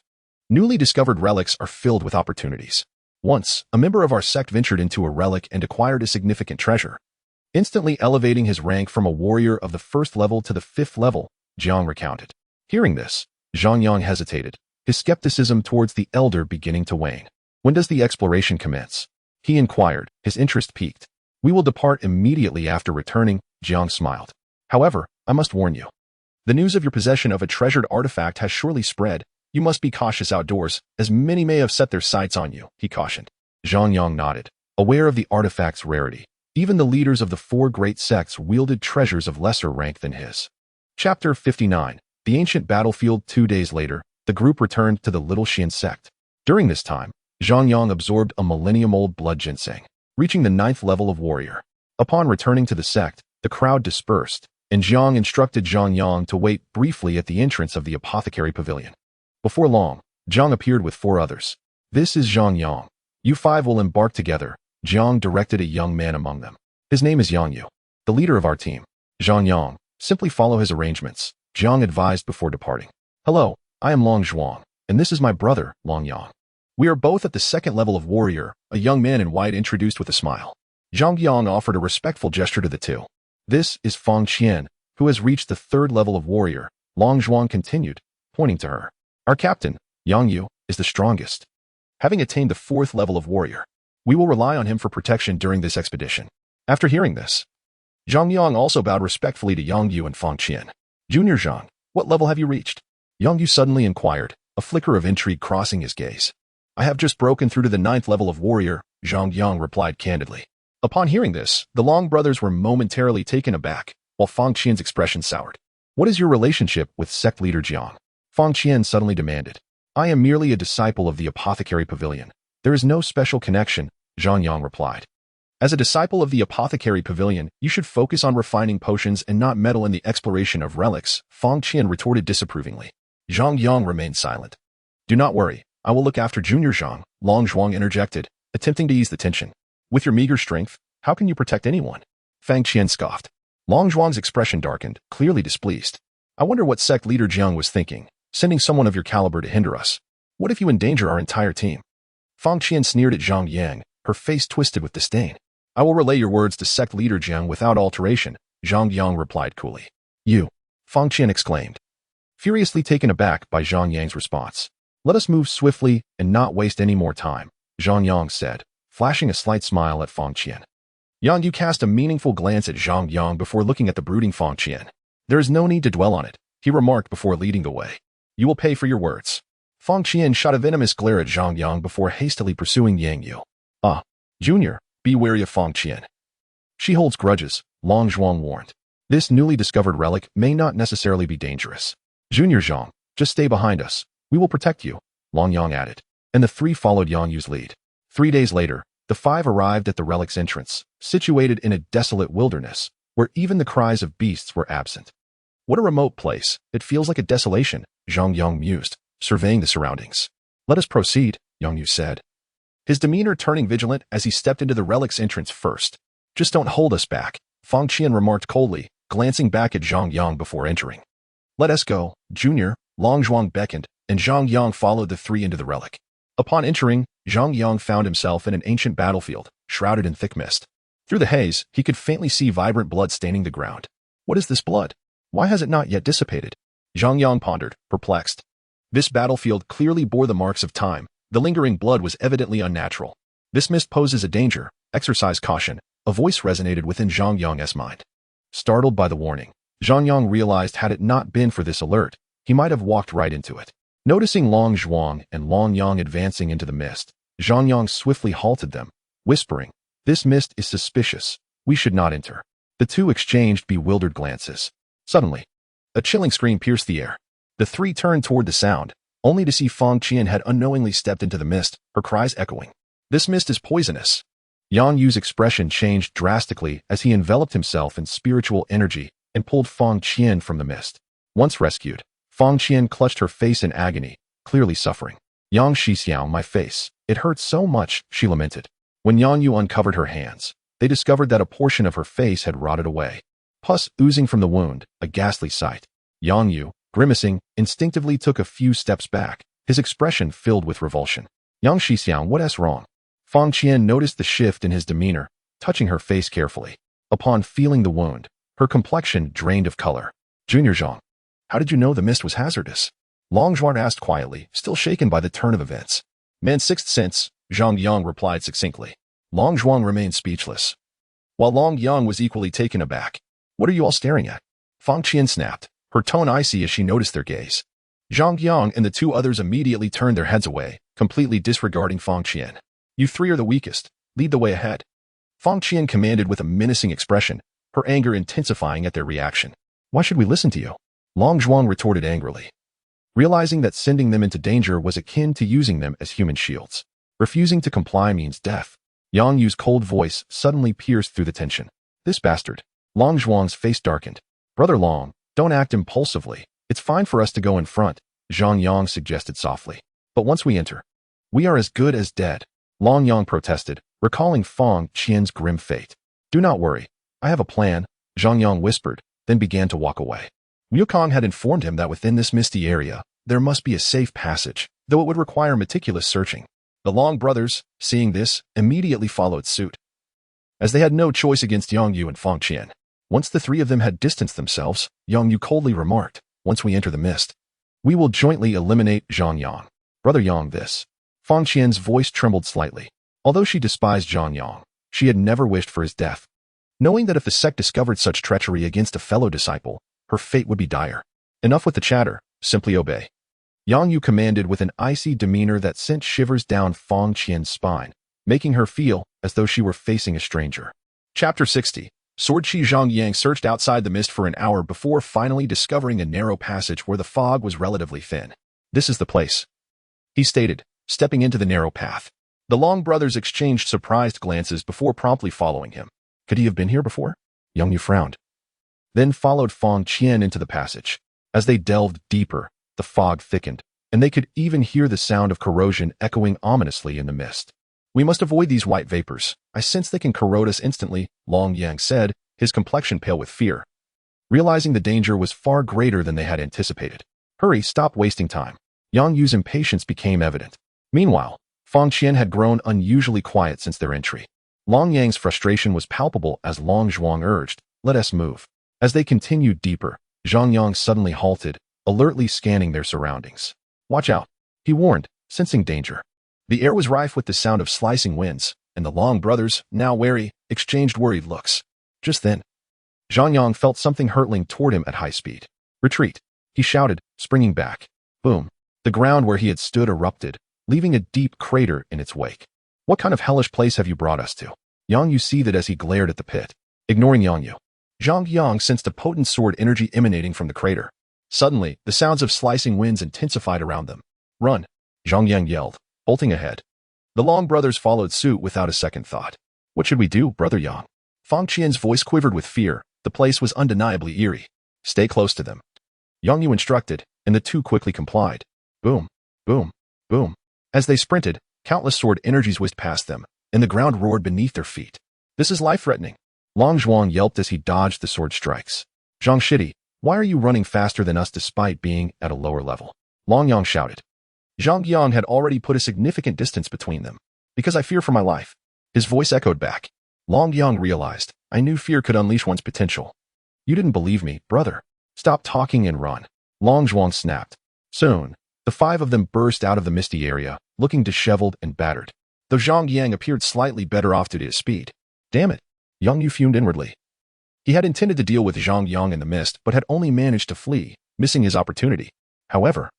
Newly discovered relics are filled with opportunities. Once, a member of our sect ventured into a relic and acquired a significant treasure, instantly elevating his rank from a warrior of the 1st level to the 5th level, Jiang recounted. Hearing this, Zhang Yang hesitated, his skepticism towards the elder beginning to wane. When does the exploration commence? He inquired, his interest piqued. We will depart immediately after returning, Jiang smiled. However, I must warn you. The news of your possession of a treasured artifact has surely spread. You must be cautious outdoors, as many may have set their sights on you, he cautioned. Zhang Yang nodded, aware of the artifact's rarity. Even the leaders of the four great sects wielded treasures of lesser rank than his. Chapter 59. The Ancient Battlefield. 2 days later, the group returned to the Little Xian sect. During this time, Zhang Yang absorbed a millennium-old blood ginseng, reaching the 9th level of warrior. Upon returning to the sect, the crowd dispersed, and Jiang instructed Zhang Yang to wait briefly at the entrance of the apothecary pavilion. Before long, Jiang appeared with 4 others. This is Zhang Yang. You 5 will embark together, Jiang directed a young man among them. His name is Yang Yu, the leader of our team. Zhang Yang, simply follow his arrangements, Jiang advised before departing. Hello, I am Long Zhuang, and this is my brother, Long Yang. We are both at the 2nd level of warrior, a young man in white introduced with a smile. Zhang Yang offered a respectful gesture to the two. This is Fang Qian, who has reached the 3rd level of warrior, Long Zhuang continued, pointing to her. Our captain, Yang Yu, is the strongest, having attained the 4th level of warrior. We will rely on him for protection during this expedition. After hearing this, Zhang Yang also bowed respectfully to Yang Yu and Fang Qian. Junior Zhang, what level have you reached? Yang Yu suddenly inquired, a flicker of intrigue crossing his gaze. I have just broken through to the 9th level of warrior, Zhang Yang replied candidly. Upon hearing this, the Long brothers were momentarily taken aback, while Fang Qian's expression soured. What is your relationship with sect leader Jiang? Fang Qian suddenly demanded. I am merely a disciple of the apothecary pavilion. There is no special connection, Zhang Yang replied. As a disciple of the apothecary pavilion, you should focus on refining potions and not meddle in the exploration of relics, Fang Qian retorted disapprovingly. Zhang Yang remained silent. Do not worry, I will look after Junior Zhang, Long Zhuang interjected, attempting to ease the tension. With your meager strength, how can you protect anyone? Fang Qian scoffed. Long Zhuang's expression darkened, clearly displeased. I wonder what sect leader Jiang was thinking, sending someone of your caliber to hinder us. What if you endanger our entire team? Fang Qian sneered at Zhang Yang, her face twisted with disdain. I will relay your words to sect leader Jiang without alteration, Zhang Yang replied coolly. You! Fang Qian exclaimed, furiously taken aback by Zhang Yang's response. Let us move swiftly and not waste any more time, Zhang Yang said, flashing a slight smile at Fang Qian. Yang Yu cast a meaningful glance at Zhang Yang before looking at the brooding Fang Qian. There is no need to dwell on it, he remarked before leading the way. You will pay for your words. Fang Qian shot a venomous glare at Zhang Yang before hastily pursuing Yang Yu. Junior, be wary of Fang Qian. She holds grudges, Long Zhuang warned. This newly discovered relic may not necessarily be dangerous. Junior Zhang, just stay behind us. We will protect you, Long Yang added. And the three followed Yang Yu's lead. 3 days later, the 5 arrived at the relic's entrance, situated in a desolate wilderness, where even the cries of beasts were absent. What a remote place, it feels like a desolation, Zhang Yang mused, surveying the surroundings. Let us proceed, Yang Yu said, his demeanor turning vigilant as he stepped into the relic's entrance first. Just don't hold us back, Fang Qian remarked coldly, glancing back at Zhang Yang before entering. Let us go, Junior, Long Zhuang beckoned, and Zhang Yang followed the 3 into the relic. Upon entering, Zhang Yang found himself in an ancient battlefield, shrouded in thick mist. Through the haze, he could faintly see vibrant blood staining the ground. What is this blood? Why has it not yet dissipated? Zhang Yang pondered, perplexed. This battlefield clearly bore the marks of time. The lingering blood was evidently unnatural. This mist poses a danger. Exercise caution. A voice resonated within Zhang Yang's mind. Startled by the warning, Zhang Yang realized had it not been for this alert, he might have walked right into it. Noticing Long Zhuang and Long Yang advancing into the mist, Zhang Yang swiftly halted them, whispering, This mist is suspicious. We should not enter. The two exchanged bewildered glances. Suddenly, a chilling scream pierced the air. The 3 turned toward the sound, only to see Fang Qian had unknowingly stepped into the mist, her cries echoing. This mist is poisonous. Yang Yu's expression changed drastically as he enveloped himself in spiritual energy and pulled Fang Qian from the mist. Once rescued, Fang Qian clutched her face in agony, clearly suffering. Yang Xixiao, my face. It hurts so much, she lamented. When Yang Yu uncovered her hands, they discovered that a portion of her face had rotted away. Pus oozing from the wound, a ghastly sight. Yang Yu, grimacing, instinctively took a few steps back, his expression filled with revulsion. Yang Xixiao, what's wrong? Fang Qian noticed the shift in his demeanor, touching her face carefully. Upon feeling the wound, her complexion drained of color. Junior Zhang, how did you know the mist was hazardous? Long Zhuang asked quietly, still shaken by the turn of events. Man's sixth sense, Zhang Yang replied succinctly. Long Zhuang remained speechless, while Long Yang was equally taken aback. What are you all staring at? Fang Qian snapped, her tone icy as she noticed their gaze. Zhang Yang and the 2 others immediately turned their heads away, completely disregarding Fang Qian. You 3 are the weakest. Lead the way ahead. Fang Qian commanded with a menacing expression, her anger intensifying at their reaction. Why should we listen to you? Long Zhuang retorted angrily, realizing that sending them into danger was akin to using them as human shields. Refusing to comply means death. Yang Yu's cold voice suddenly pierced through the tension. This bastard. Long Zhuang's face darkened. Brother Long, don't act impulsively. It's fine for us to go in front, Zhang Yang suggested softly. But once we enter, we are as good as dead. Long Yang protested, recalling Fang Qian's grim fate. Do not worry. I have a plan, Zhang Yang whispered, then began to walk away. Wukong had informed him that within this misty area, there must be a safe passage, though it would require meticulous searching. The Long brothers, seeing this, immediately followed suit, as they had no choice against Yang Yu and Fang Qian. Once the 3 of them had distanced themselves, Yang Yu coldly remarked, once we enter the mist, we will jointly eliminate Zhang Yang. Brother Yang, this. Fang Qian's voice trembled slightly. Although she despised Zhang Yang, she had never wished for his death. knowing that if the sect discovered such treachery against a fellow disciple, her fate would be dire. Enough with the chatter, simply obey. Yang Yu commanded with an icy demeanor that sent shivers down Fang Qian's spine, making her feel as though she were facing a stranger. Chapter 60. Sword Chi. Zhang Yang searched outside the mist for an hour before finally discovering a narrow passage where the fog was relatively thin. This is the place, he stated, stepping into the narrow path. The Long brothers exchanged surprised glances before promptly following him. Could he have been here before? Yang Yu frowned, then followed Fang Qian into the passage. As they delved deeper, the fog thickened, and they could even hear the sound of corrosion echoing ominously in the mist. We must avoid these white vapors. I sense they can corrode us instantly, Long Yang said, his complexion pale with fear, realizing the danger was far greater than they had anticipated. Hurry, stop wasting time. Yang Yu's impatience became evident. Meanwhile, Fang Qian had grown unusually quiet since their entry. Long Yang's frustration was palpable as Long Zhuang urged, let us move. As they continued deeper, Zhang Yang suddenly halted, alertly scanning their surroundings. Watch out, he warned, sensing danger. The air was rife with the sound of slicing winds, and the Long brothers, now wary, exchanged worried looks. Just then, Zhang Yang felt something hurtling toward him at high speed. Retreat, he shouted, springing back. Boom. The ground where he had stood erupted, leaving a deep crater in its wake. What kind of hellish place have you brought us to? Yang Yu seethed as he glared at the pit. Ignoring Yang Yu, Zhang Yang sensed a potent sword energy emanating from the crater. Suddenly, the sounds of slicing winds intensified around them. Run, Zhang Yang yelled, bolting ahead. The Long brothers followed suit without a second thought. What should we do, Brother Yang? Fang Qian's voice quivered with fear. The place was undeniably eerie. Stay close to them, Yang Yu instructed, and the two quickly complied. Boom, boom, boom. As they sprinted, countless sword energies whizzed past them, and the ground roared beneath their feet. This is life-threatening. Long Zhuang yelped as he dodged the sword strikes. Zhang Shidi, why are you running faster than us despite being at a lower level? Long Yang shouted. Zhang Yang had already put a significant distance between them. Because I fear for my life. His voice echoed back. Long Yang realized, I knew fear could unleash one's potential. You didn't believe me, brother. Stop talking and run. Long Zhuang snapped. Soon, the five of them burst out of the misty area, looking disheveled and battered. Though Zhang Yang appeared slightly better off due to his speed. Damn it. Yang Yu fumed inwardly. He had intended to deal with Zhang Yang in the mist, but had only managed to flee, missing his opportunity. However,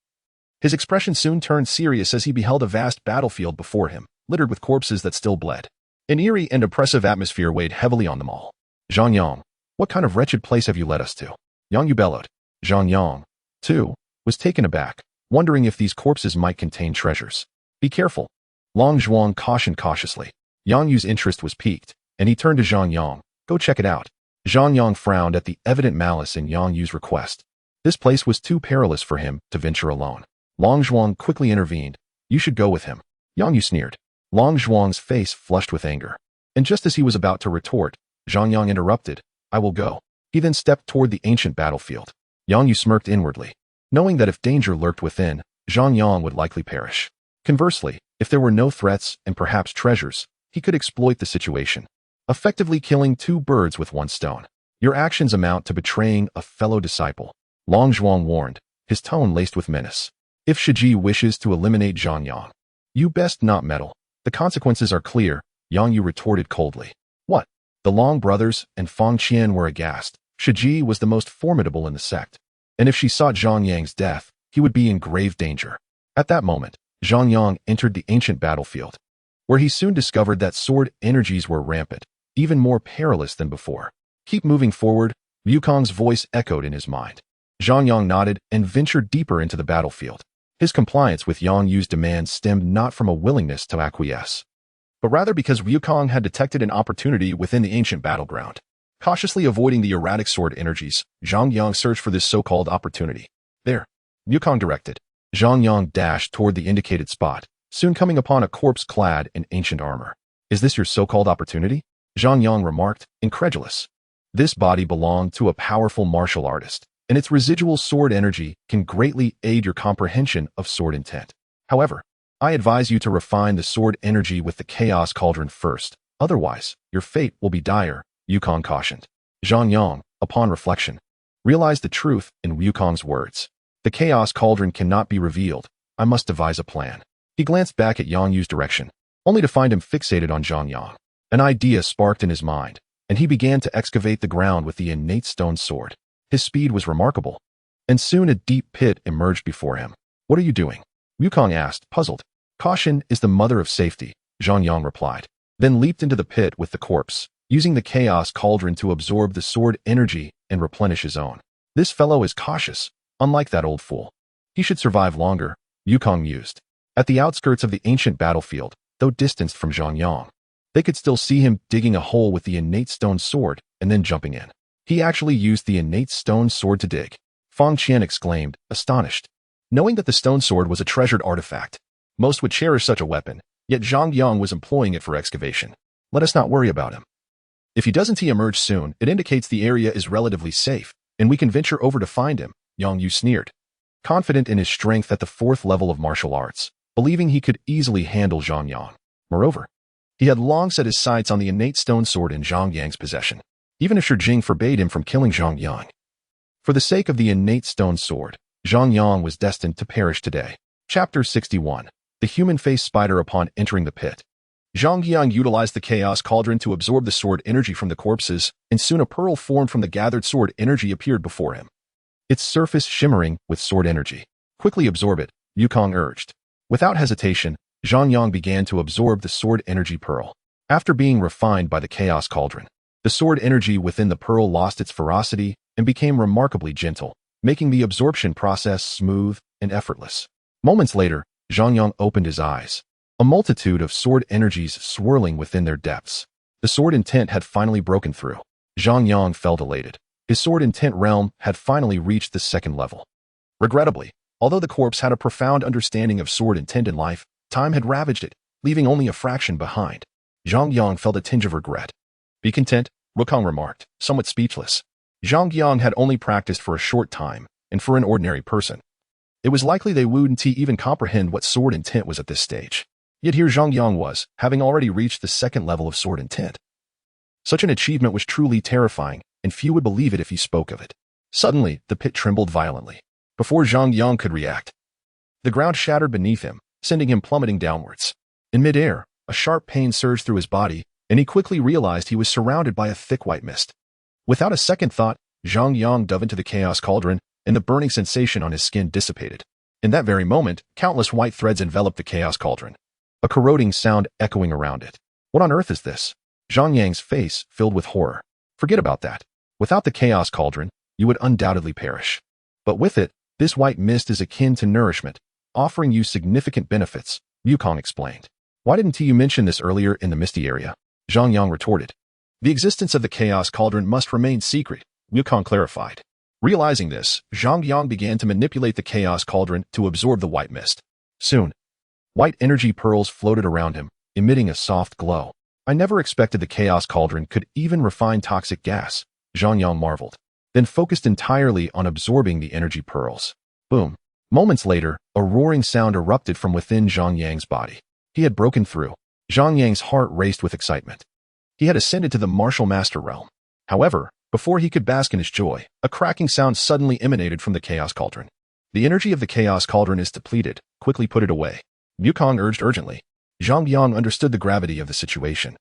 his expression soon turned serious as he beheld a vast battlefield before him, littered with corpses that still bled. An eerie and oppressive atmosphere weighed heavily on them all. Zhang Yang, what kind of wretched place have you led us to? Yang Yu bellowed. Zhang Yang, too, was taken aback, wondering if these corpses might contain treasures. Be careful. Long Zhuang cautioned cautiously. Yang Yu's interest was piqued, and he turned to Zhang Yang. Go check it out. Zhang Yang frowned at the evident malice in Yang Yu's request. This place was too perilous for him to venture alone. Long Zhuang quickly intervened. You should go with him. Yang Yu sneered. Long Zhuang's face flushed with anger. And just as he was about to retort, Zhang Yang interrupted. I will go. He then stepped toward the ancient battlefield. Yang Yu smirked inwardly, knowing that if danger lurked within, Zhang Yang would likely perish. Conversely, if there were no threats and perhaps treasures, he could exploit the situation, effectively killing two birds with one stone. Your actions amount to betraying a fellow disciple, Long Zhuang warned, his tone laced with menace. If Shiji wishes to eliminate Zhang Yang, you best not meddle. The consequences are clear, Yang Yu retorted coldly. What? The Long brothers and Fang Qian were aghast. Shiji was the most formidable in the sect, and if she sought Zhang Yang's death, he would be in grave danger. At that moment, Zhang Yang entered the ancient battlefield, where he soon discovered that sword energies were rampant, even more perilous than before. Keep moving forward, Liu Kong's voice echoed in his mind. Zhang Yang nodded and ventured deeper into the battlefield. His compliance with Yang Yu's demands stemmed not from a willingness to acquiesce, but rather because Liu Kong had detected an opportunity within the ancient battleground. Cautiously avoiding the erratic sword energies, Zhang Yang searched for this so-called opportunity. There, Liu Kong directed. Zhang Yang dashed toward the indicated spot, soon coming upon a corpse clad in ancient armor. Is this your so-called opportunity? Zhang Yang remarked, incredulous. This body belonged to a powerful martial artist, and its residual sword energy can greatly aid your comprehension of sword intent. However, I advise you to refine the sword energy with the chaos cauldron first. Otherwise, your fate will be dire, Yukong cautioned. Zhang Yang, upon reflection, realized the truth in Yukong's words. The chaos cauldron cannot be revealed. I must devise a plan. He glanced back at Yang Yu's direction, only to find him fixated on Zhang Yang. An idea sparked in his mind. and he began to excavate the ground with the innate stone sword. His speed was remarkable, and soon a deep pit emerged before him. "What are you doing?" Wukong asked, puzzled. "Caution is the mother of safety," Zhang Yang replied, then leaped into the pit with the corpse, using the chaos cauldron to absorb the sword energy and replenish his own. "This fellow is cautious, unlike that old fool. He should survive longer," Wukong mused. At the outskirts of the ancient battlefield, though distanced from Zhang Yang, they could still see him digging a hole with the innate stone sword and then jumping in. He actually used the innate stone sword to dig. Fang Qian exclaimed, astonished. Knowing that the stone sword was a treasured artifact, most would cherish such a weapon, yet Zhang Yang was employing it for excavation. "Let us not worry about him. If he doesn't emerge soon, it indicates the area is relatively safe, and we can venture over to find him," Yang Yu sneered. Confident in his strength at the 4th level of martial arts, believing he could easily handle Zhang Yang. Moreover, he had long set his sights on the innate stone sword in Zhang Yang's possession, even if Shi Jing forbade him from killing Zhang Yang. For the sake of the innate stone sword, Zhang Yang was destined to perish today. Chapter 61. The Human Face Spider. Upon entering the pit, Zhang Yang utilized the chaos cauldron to absorb the sword energy from the corpses, and soon a pearl formed from the gathered sword energy appeared before him, its surface shimmering with sword energy. "Quickly absorb it," Wukong urged. Without hesitation, Zhang Yang began to absorb the sword energy pearl. After being refined by the chaos cauldron, the sword energy within the pearl lost its ferocity and became remarkably gentle, making the absorption process smooth and effortless. Moments later, Zhang Yang opened his eyes, a multitude of sword energies swirling within their depths. The sword intent had finally broken through. Zhang Yang felt elated. His sword intent realm had finally reached the 2nd level. Regrettably, although the corpse had a profound understanding of sword intent in life, time had ravaged it, leaving only a fraction behind. Zhang Yang felt a tinge of regret. "Be content," Wukong remarked, somewhat speechless. Zhang Yang had only practiced for a short time, and for an ordinary person, it was likely they wouldn't even comprehend what sword intent was at this stage. Yet here Zhang Yang was, having already reached the 2nd level of sword intent. Such an achievement was truly terrifying, and few would believe it if he spoke of it. Suddenly, the pit trembled violently. Before Zhang Yang could react, the ground shattered beneath him, sending him plummeting downwards. In midair, a sharp pain surged through his body, and he quickly realized he was surrounded by a thick white mist. Without a second thought, Zhang Yang dove into the chaos cauldron, and the burning sensation on his skin dissipated. In that very moment, countless white threads enveloped the chaos cauldron, a corroding sound echoing around it. "What on earth is this?" Zhang Yang's face filled with horror. "Forget about that. Without the chaos cauldron, you would undoubtedly perish. But with it, this white mist is akin to nourishment, offering you significant benefits," Wukong explained. "Why didn't you mention this earlier in the misty area?" Zhang Yang retorted. "The existence of the chaos cauldron must remain secret," Wukong clarified. Realizing this, Zhang Yang began to manipulate the chaos cauldron to absorb the white mist. Soon, white energy pearls floated around him, emitting a soft glow. "I never expected the chaos cauldron could even refine toxic gas," Zhang Yang marveled, then focused entirely on absorbing the energy pearls. Boom. Moments later, a roaring sound erupted from within Zhang Yang's body. He had broken through. Zhang Yang's heart raced with excitement. He had ascended to the martial master realm. However, before he could bask in his joy, a cracking sound suddenly emanated from the chaos cauldron. "The energy of the chaos cauldron is depleted. Quickly put it away," Wukong urged urgently. Zhang Yang understood the gravity of the situation.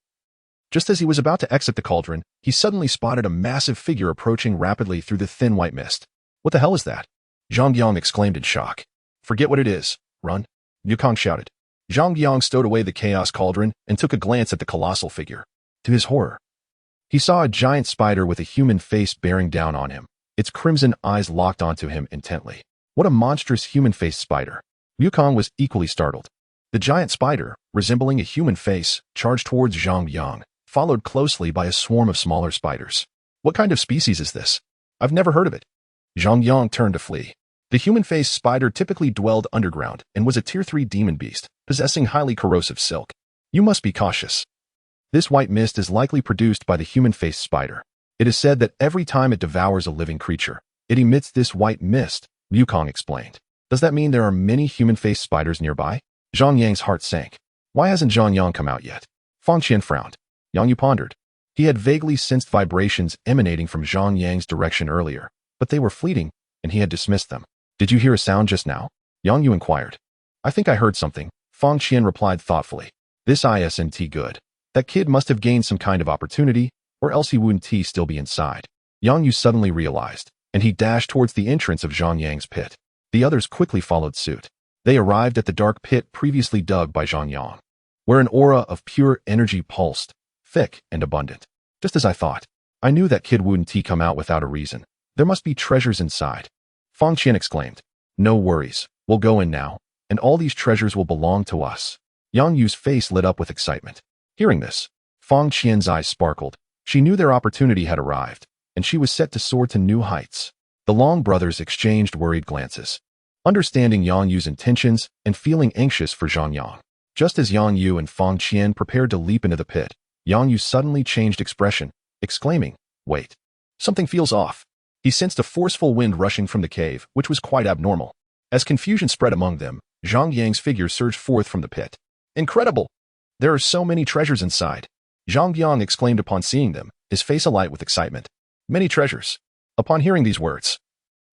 Just as he was about to exit the cauldron, he suddenly spotted a massive figure approaching rapidly through the thin white mist. "What the hell is that?" Zhang Yang exclaimed in shock. "Forget what it is. Run," Wukong shouted. Zhang Yang stowed away the chaos cauldron and took a glance at the colossal figure. To his horror, he saw a giant spider with a human face bearing down on him, its crimson eyes locked onto him intently. What a monstrous human-faced spider! Wukong was equally startled. The giant spider, resembling a human face, charged towards Zhang Yang, followed closely by a swarm of smaller spiders. "What kind of species is this? I've never heard of it." Zhang Yang turned to flee. The human-faced spider typically dwelled underground and was a Tier 3 demon beast, possessing highly corrosive silk. "You must be cautious. This white mist is likely produced by the human-faced spider. It is said that every time it devours a living creature, it emits this white mist," Wukong explained. "Does that mean there are many human-faced spiders nearby?" Zhang Yang's heart sank. Why hasn't Zhang Yang come out yet? Fang Qian frowned. Yang Yu pondered. He had vaguely sensed vibrations emanating from Zhang Yang's direction earlier, but they were fleeting, and he had dismissed them. "Did you hear a sound just now?" Yang Yu inquired. "I think I heard something," Fang Qian replied thoughtfully. "This isn't good. That kid must have gained some kind of opportunity, or else he wouldn't still be inside. Yang Yu suddenly realized, and he dashed towards the entrance of Zhang Yang's pit. The others quickly followed suit. They arrived at the dark pit previously dug by Zhang Yang, where an aura of pure energy pulsed, thick and abundant. Just as I thought. I knew that kid wouldn't come out without a reason. There must be treasures inside. Fang Qian exclaimed. No worries, we'll go in now, and all these treasures will belong to us. Yang Yu's face lit up with excitement. Hearing this, Fang Qian's eyes sparkled. She knew their opportunity had arrived, and she was set to soar to new heights. The Long brothers exchanged worried glances, understanding Yang Yu's intentions and feeling anxious for Zhang Yang. Just as Yang Yu and Fang Qian prepared to leap into the pit, Yang Yu suddenly changed expression, exclaiming, wait. Something feels off. He sensed a forceful wind rushing from the cave, which was quite abnormal. As confusion spread among them, Zhang Yang's figure surged forth from the pit. Incredible! There are so many treasures inside. Zhang Yang exclaimed upon seeing them, his face alight with excitement. Many treasures. Upon hearing these words,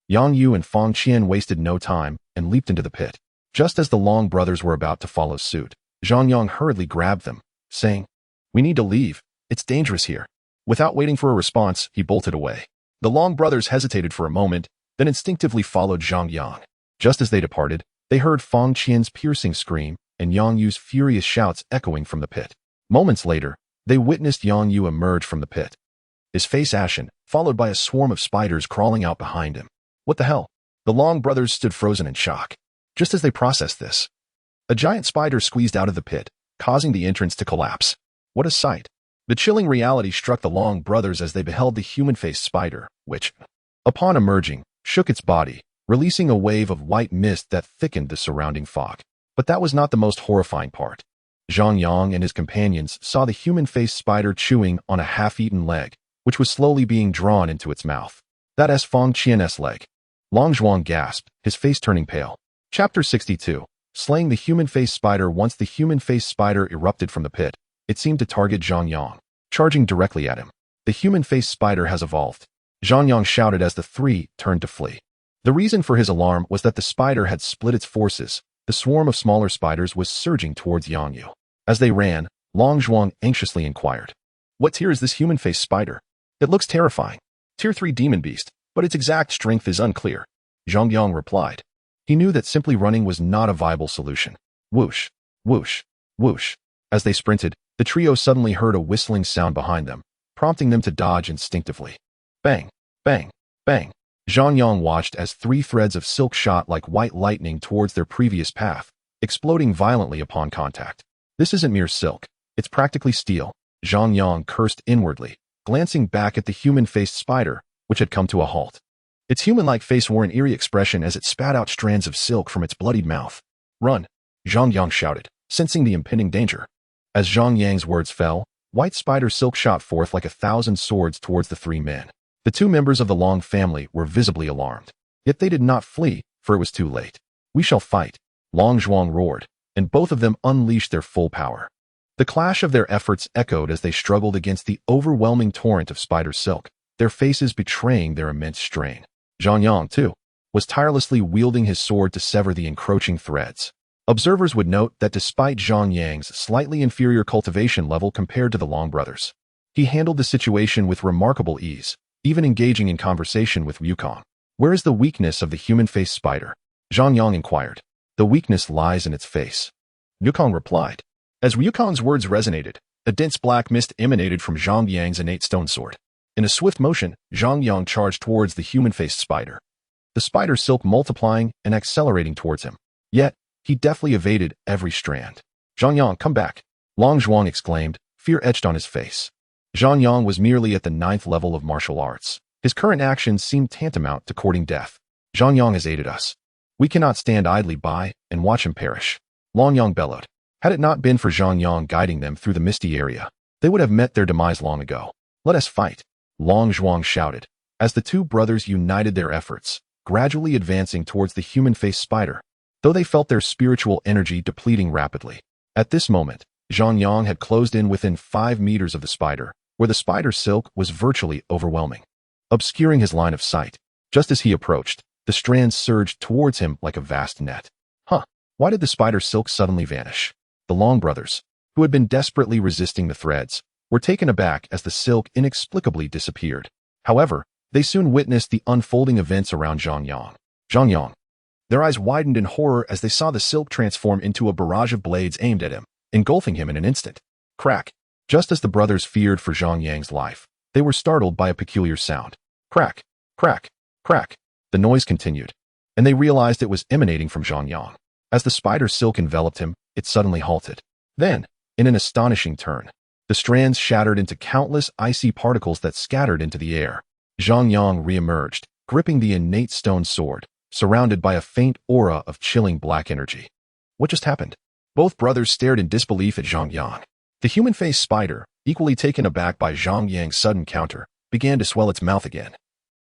Yang Yu and Fang Qian wasted no time and leaped into the pit. Just as the Long brothers were about to follow suit, Zhang Yang hurriedly grabbed them, saying, we need to leave. It's dangerous here. Without waiting for a response, he bolted away. The Long brothers hesitated for a moment, then instinctively followed Zhang Yang. Just as they departed, they heard Fang Qian's piercing scream and Yang Yu's furious shouts echoing from the pit. Moments later, they witnessed Yang Yu emerge from the pit, his face ashen, followed by a swarm of spiders crawling out behind him. What the hell? The Long brothers stood frozen in shock. Just as they processed this, a giant spider squeezed out of the pit, causing the entrance to collapse. What a sight! The chilling reality struck the Long brothers as they beheld the human-faced spider, which, upon emerging, shook its body, releasing a wave of white mist that thickened the surrounding fog. But that was not the most horrifying part. Zhang Yang and his companions saw the human-faced spider chewing on a half-eaten leg, which was slowly being drawn into its mouth. That is Fang Qian's leg. Long Zhuang gasped, his face turning pale. Chapter 62. Slaying the human-faced spider. Once the human-faced spider erupted from the pit, it seemed to target Zhang Yang, charging directly at him. The human-faced spider has evolved. Zhang Yang shouted as the three turned to flee. The reason for his alarm was that the spider had split its forces. The swarm of smaller spiders was surging towards Yang Yu. As they ran, Long Zhuang anxiously inquired, what tier is this human-faced spider? It looks terrifying. Tier 3 demon beast, but its exact strength is unclear. Zhang Yang replied. He knew that simply running was not a viable solution. Whoosh, whoosh, whoosh. As they sprinted, the trio suddenly heard a whistling sound behind them, prompting them to dodge instinctively. Bang, bang, bang. Zhang Yang watched as 3 threads of silk shot like white lightning towards their previous path, exploding violently upon contact. This isn't mere silk. It's practically steel. Zhang Yang cursed inwardly, glancing back at the human-faced spider, which had come to a halt. Its human-like face wore an eerie expression as it spat out strands of silk from its bloodied mouth. Run! Zhang Yang shouted, sensing the impending danger. As Zhang Yang's words fell, white spider silk shot forth like 1,000 swords towards the 3 men. The 2 members of the Long family were visibly alarmed. Yet they did not flee, for it was too late. We shall fight, Long Zhuang roared, and both of them unleashed their full power. The clash of their efforts echoed as they struggled against the overwhelming torrent of spider silk, their faces betraying their immense strain. Zhang Yang, too, was tirelessly wielding his sword to sever the encroaching threads. Observers would note that despite Zhang Yang's slightly inferior cultivation level compared to the Long brothers, he handled the situation with remarkable ease, even engaging in conversation with Wukong. Where is the weakness of the human-faced spider? Zhang Yang inquired. The weakness lies in its face. Wukong replied. As Wukong's words resonated, a dense black mist emanated from Zhang Yang's innate stone sword. In a swift motion, Zhang Yang charged towards the human-faced spider, the spider silk multiplying and accelerating towards him. Yet, he deftly evaded every strand. Zhang Yang, come back! Long Zhuang exclaimed, fear etched on his face. Zhang Yang was merely at the 9th level of martial arts. His current actions seemed tantamount to courting death. Zhang Yang has aided us. We cannot stand idly by and watch him perish. Long Yang bellowed. Had it not been for Zhang Yang guiding them through the misty area, they would have met their demise long ago. Let us fight, Long Zhuang shouted, as the 2 brothers united their efforts, gradually advancing towards the human-faced spider, though they felt their spiritual energy depleting rapidly. At this moment, Zhang Yang had closed in within 5 meters of the spider, where the spider silk was virtually overwhelming, obscuring his line of sight. Just as he approached, the strands surged towards him like a vast net. Why did the spider silk suddenly vanish? The Long brothers, who had been desperately resisting the threads, were taken aback as the silk inexplicably disappeared. However, they soon witnessed the unfolding events around Zhang Yang. Zhang Yang. Their eyes widened in horror as they saw the silk transform into a barrage of blades aimed at him, engulfing him in an instant. Crack. Just as the brothers feared for Zhang Yang's life, they were startled by a peculiar sound. Crack, crack, crack. The noise continued, and they realized it was emanating from Zhang Yang. As the spider silk enveloped him, it suddenly halted. Then, in an astonishing turn, the strands shattered into countless icy particles that scattered into the air. Zhang Yang re-emerged, gripping the innate stone sword, surrounded by a faint aura of chilling black energy. What just happened? Both brothers stared in disbelief at Zhang Yang. The human-faced spider, equally taken aback by Zhang Yang's sudden counter, began to swell its mouth again,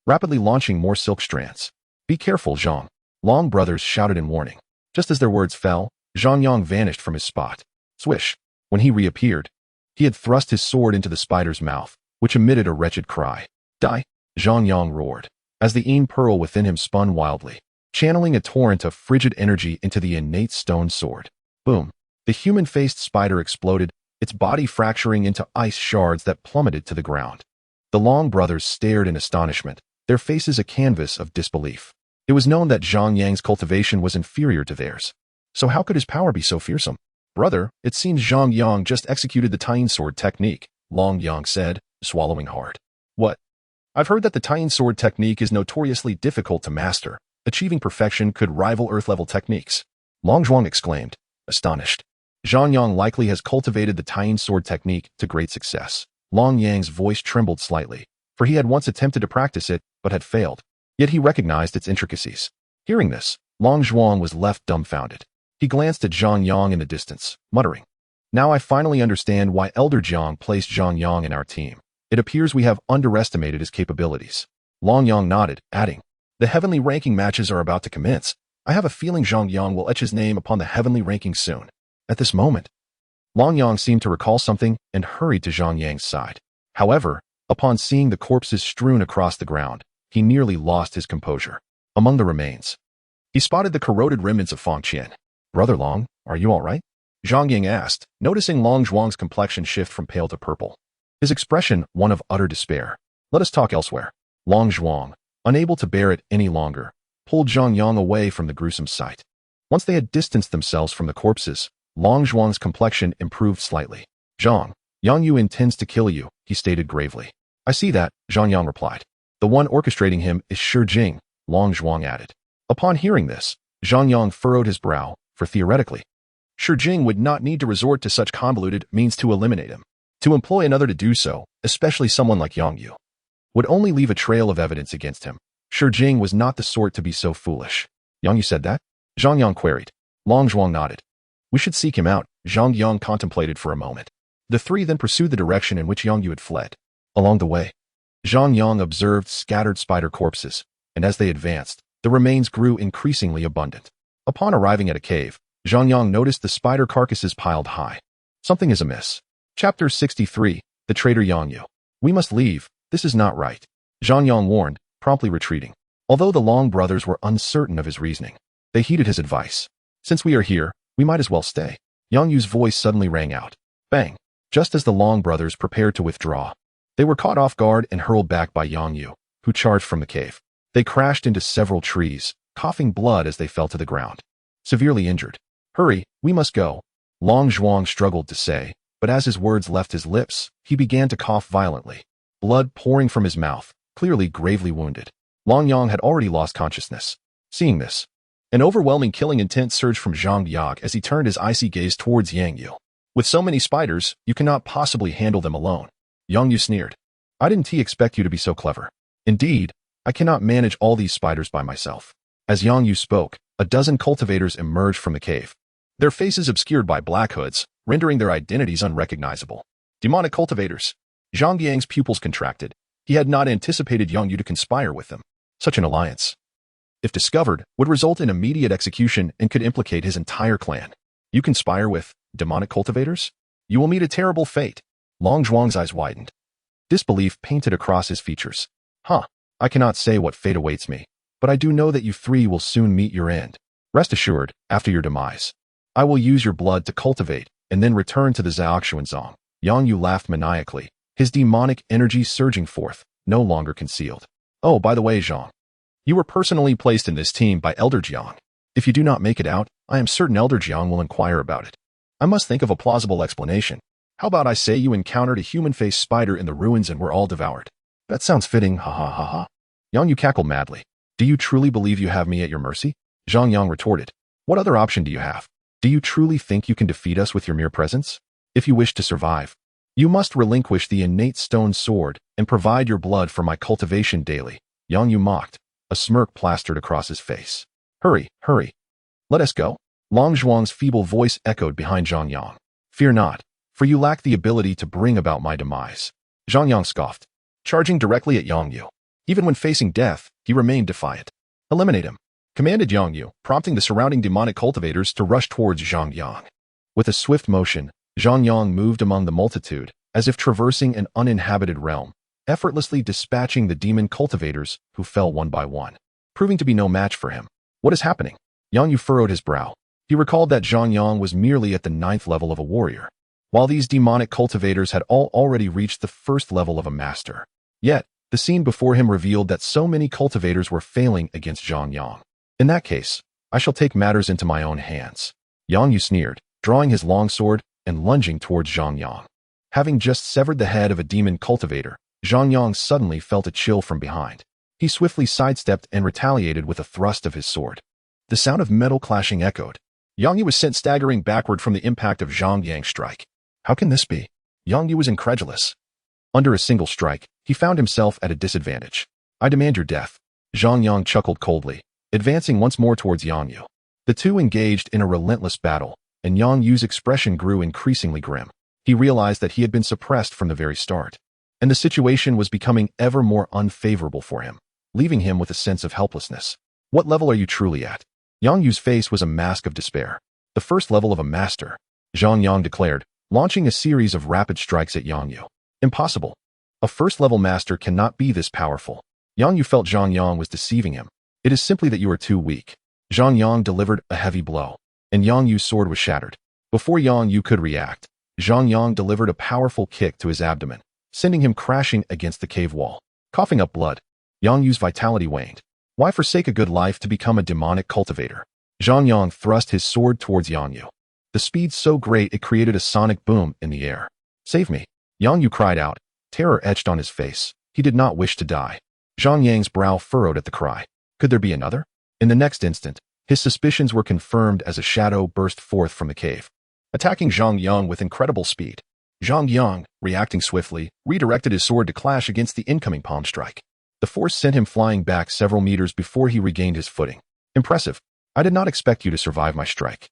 rapidly launching more silk strands. Be careful, Zhang. Long brothers shouted in warning. Just as their words fell, Zhang Yang vanished from his spot. Swish. When he reappeared, he had thrust his sword into the spider's mouth, which emitted a wretched cry. Die! Zhang Yang roared, as the Yin pearl within him spun wildly, channeling a torrent of frigid energy into the innate stone sword. Boom! The human-faced spider exploded, its body fracturing into ice shards that plummeted to the ground. The Long brothers stared in astonishment, their faces a canvas of disbelief. It was known that Zhang Yang's cultivation was inferior to theirs. So how could his power be so fearsome? Brother, it seems Zhang Yang just executed the Tying sword technique, Long Yang said, swallowing hard. What? I've heard that the Tying sword technique is notoriously difficult to master. Achieving perfection could rival Earth-level techniques. Long Zhuang exclaimed, astonished. Zhang Yang likely has cultivated the Tying sword technique to great success. Long Yang's voice trembled slightly, for he had once attempted to practice it, but had failed. Yet he recognized its intricacies. Hearing this, Long Zhuang was left dumbfounded. He glanced at Zhang Yang in the distance, muttering, Now I finally understand why Elder Jiang placed Zhang Yang in our team. It appears we have underestimated his capabilities. Long Yang nodded, adding, The heavenly ranking matches are about to commence. I have a feeling Zhang Yang will etch his name upon the heavenly ranking soon. At this moment, Long Yang seemed to recall something and hurried to Zhang Yang's side. However, upon seeing the corpses strewn across the ground, he nearly lost his composure. Among the remains, he spotted the corroded remnants of Fang Qian. Brother Long, are you all right? Zhang Yang asked, noticing Long Zhuang's complexion shift from pale to purple. His expression one of utter despair. Let us talk elsewhere. Long Zhuang, unable to bear it any longer, pulled Zhang Yang away from the gruesome sight. Once they had distanced themselves from the corpses, Long Zhuang's complexion improved slightly. Zhang, Yang Yu intends to kill you, he stated gravely. I see that, Zhang Yang replied. The one orchestrating him is Shi Jing, Long Zhuang added. Upon hearing this, Zhang Yang furrowed his brow, for theoretically, Shi Jing would not need to resort to such convoluted means to eliminate him. To employ another to do so, especially someone like Yang Yu, would only leave a trail of evidence against him. Shi Jing was not the sort to be so foolish. Yang Yu said that? Zhang Yang queried. Long Zhuang nodded. We should seek him out, Zhang Yang contemplated for a moment. The three then pursued the direction in which Yang Yu had fled. Along the way, Zhang Yang observed scattered spider corpses, and as they advanced, the remains grew increasingly abundant. Upon arriving at a cave, Zhang Yang noticed the spider carcasses piled high. Something is amiss. Chapter 63, The Traitor Yang Yu. We must leave, this is not right. Zhang Yang warned, promptly retreating. Although the Long brothers were uncertain of his reasoning, they heeded his advice. Since we are here, we might as well stay. Yang Yu's voice suddenly rang out. Bang! Just as the Long brothers prepared to withdraw, they were caught off guard and hurled back by Yang Yu, who charged from the cave. They crashed into several trees, coughing blood as they fell to the ground. Severely injured. Hurry, we must go. Long Zhuang struggled to say, but as his words left his lips, he began to cough violently. Blood pouring from his mouth, clearly gravely wounded. Long Yang had already lost consciousness. Seeing this, an overwhelming killing intent surged from Zhang Yang as he turned his icy gaze towards Yang Yu. With so many spiders, you cannot possibly handle them alone. Yang Yu sneered. I didn't expect you to be so clever. Indeed, I cannot manage all these spiders by myself. As Yang Yu spoke, a dozen cultivators emerged from the cave, their faces obscured by black hoods, rendering their identities unrecognizable. Demonic cultivators. Zhang Yang's pupils contracted. He had not anticipated Yang Yu to conspire with them. Such an alliance, if discovered, would result in immediate execution and could implicate his entire clan. You conspire with demonic cultivators? You will meet a terrible fate. Long Zhuang's eyes widened. Disbelief painted across his features. I cannot say what fate awaits me, but I do know that you three will soon meet your end. Rest assured, after your demise, I will use your blood to cultivate and then return to the Zhaoxuanzong. Yang Yu laughed maniacally, his demonic energy surging forth, no longer concealed. Oh, by the way, Zhang, you were personally placed in this team by Elder Jiang. If you do not make it out, I am certain Elder Jiang will inquire about it. I must think of a plausible explanation. How about I say you encountered a human-faced spider in the ruins and were all devoured? That sounds fitting, ha ha ha ha. Yang Yu cackled madly. Do you truly believe you have me at your mercy? Zhang Yang retorted. What other option do you have? Do you truly think you can defeat us with your mere presence? If you wish to survive, you must relinquish the innate stone sword and provide your blood for my cultivation daily. Yang Yu mocked. A smirk plastered across his face. Hurry, hurry. Let us go. Long Zhuang's feeble voice echoed behind Zhang Yang. Fear not, for you lack the ability to bring about my demise. Zhang Yang scoffed, charging directly at Yang Yu. Even when facing death, he remained defiant. Eliminate him, commanded Yang Yu, prompting the surrounding demonic cultivators to rush towards Zhang Yang. With a swift motion, Zhang Yang moved among the multitude, as if traversing an uninhabited realm, effortlessly dispatching the demon cultivators who fell one by one, proving to be no match for him. What is happening? Yang Yu furrowed his brow. He recalled that Zhang Yang was merely at the 9th level of a warrior, while these demonic cultivators had all already reached the 1st level of a master. Yet, the scene before him revealed that so many cultivators were failing against Zhang Yang. In that case, I shall take matters into my own hands. Yang Yu sneered, drawing his long sword and lunging towards Zhang Yang. Having just severed the head of a demon cultivator, Zhang Yang suddenly felt a chill from behind. He swiftly sidestepped and retaliated with a thrust of his sword. The sound of metal clashing echoed. Yang Yu was sent staggering backward from the impact of Zhang Yang's strike. How can this be? Yang Yu was incredulous. Under a single strike, he found himself at a disadvantage. I demand your death. Zhang Yang chuckled coldly, advancing once more towards Yang Yu. The two engaged in a relentless battle, and Yang Yu's expression grew increasingly grim. He realized that he had been suppressed from the very start, and the situation was becoming ever more unfavorable for him, leaving him with a sense of helplessness. What level are you truly at? Yang Yu's face was a mask of despair. The 1st level of a master, Zhang Yang declared, launching a series of rapid strikes at Yang Yu. Impossible. A 1st-level master cannot be this powerful. Yang Yu felt Zhang Yang was deceiving him. It is simply that you are too weak. Zhang Yang delivered a heavy blow, and Yang Yu's sword was shattered. Before Yang Yu could react, Zhang Yang delivered a powerful kick to his abdomen, sending him crashing against the cave wall. Coughing up blood, Yang Yu's vitality waned. Why forsake a good life to become a demonic cultivator? Zhang Yang thrust his sword towards Yang Yu. The speed so great it created a sonic boom in the air. Save me. Yang Yu cried out, terror etched on his face. He did not wish to die. Zhang Yang's brow furrowed at the cry. Could there be another? In the next instant, his suspicions were confirmed as a shadow burst forth from the cave, attacking Zhang Yang with incredible speed. Zhang Yang, reacting swiftly, redirected his sword to clash against the incoming palm strike. The force sent him flying back several meters before he regained his footing. Impressive. I did not expect you to survive my strike.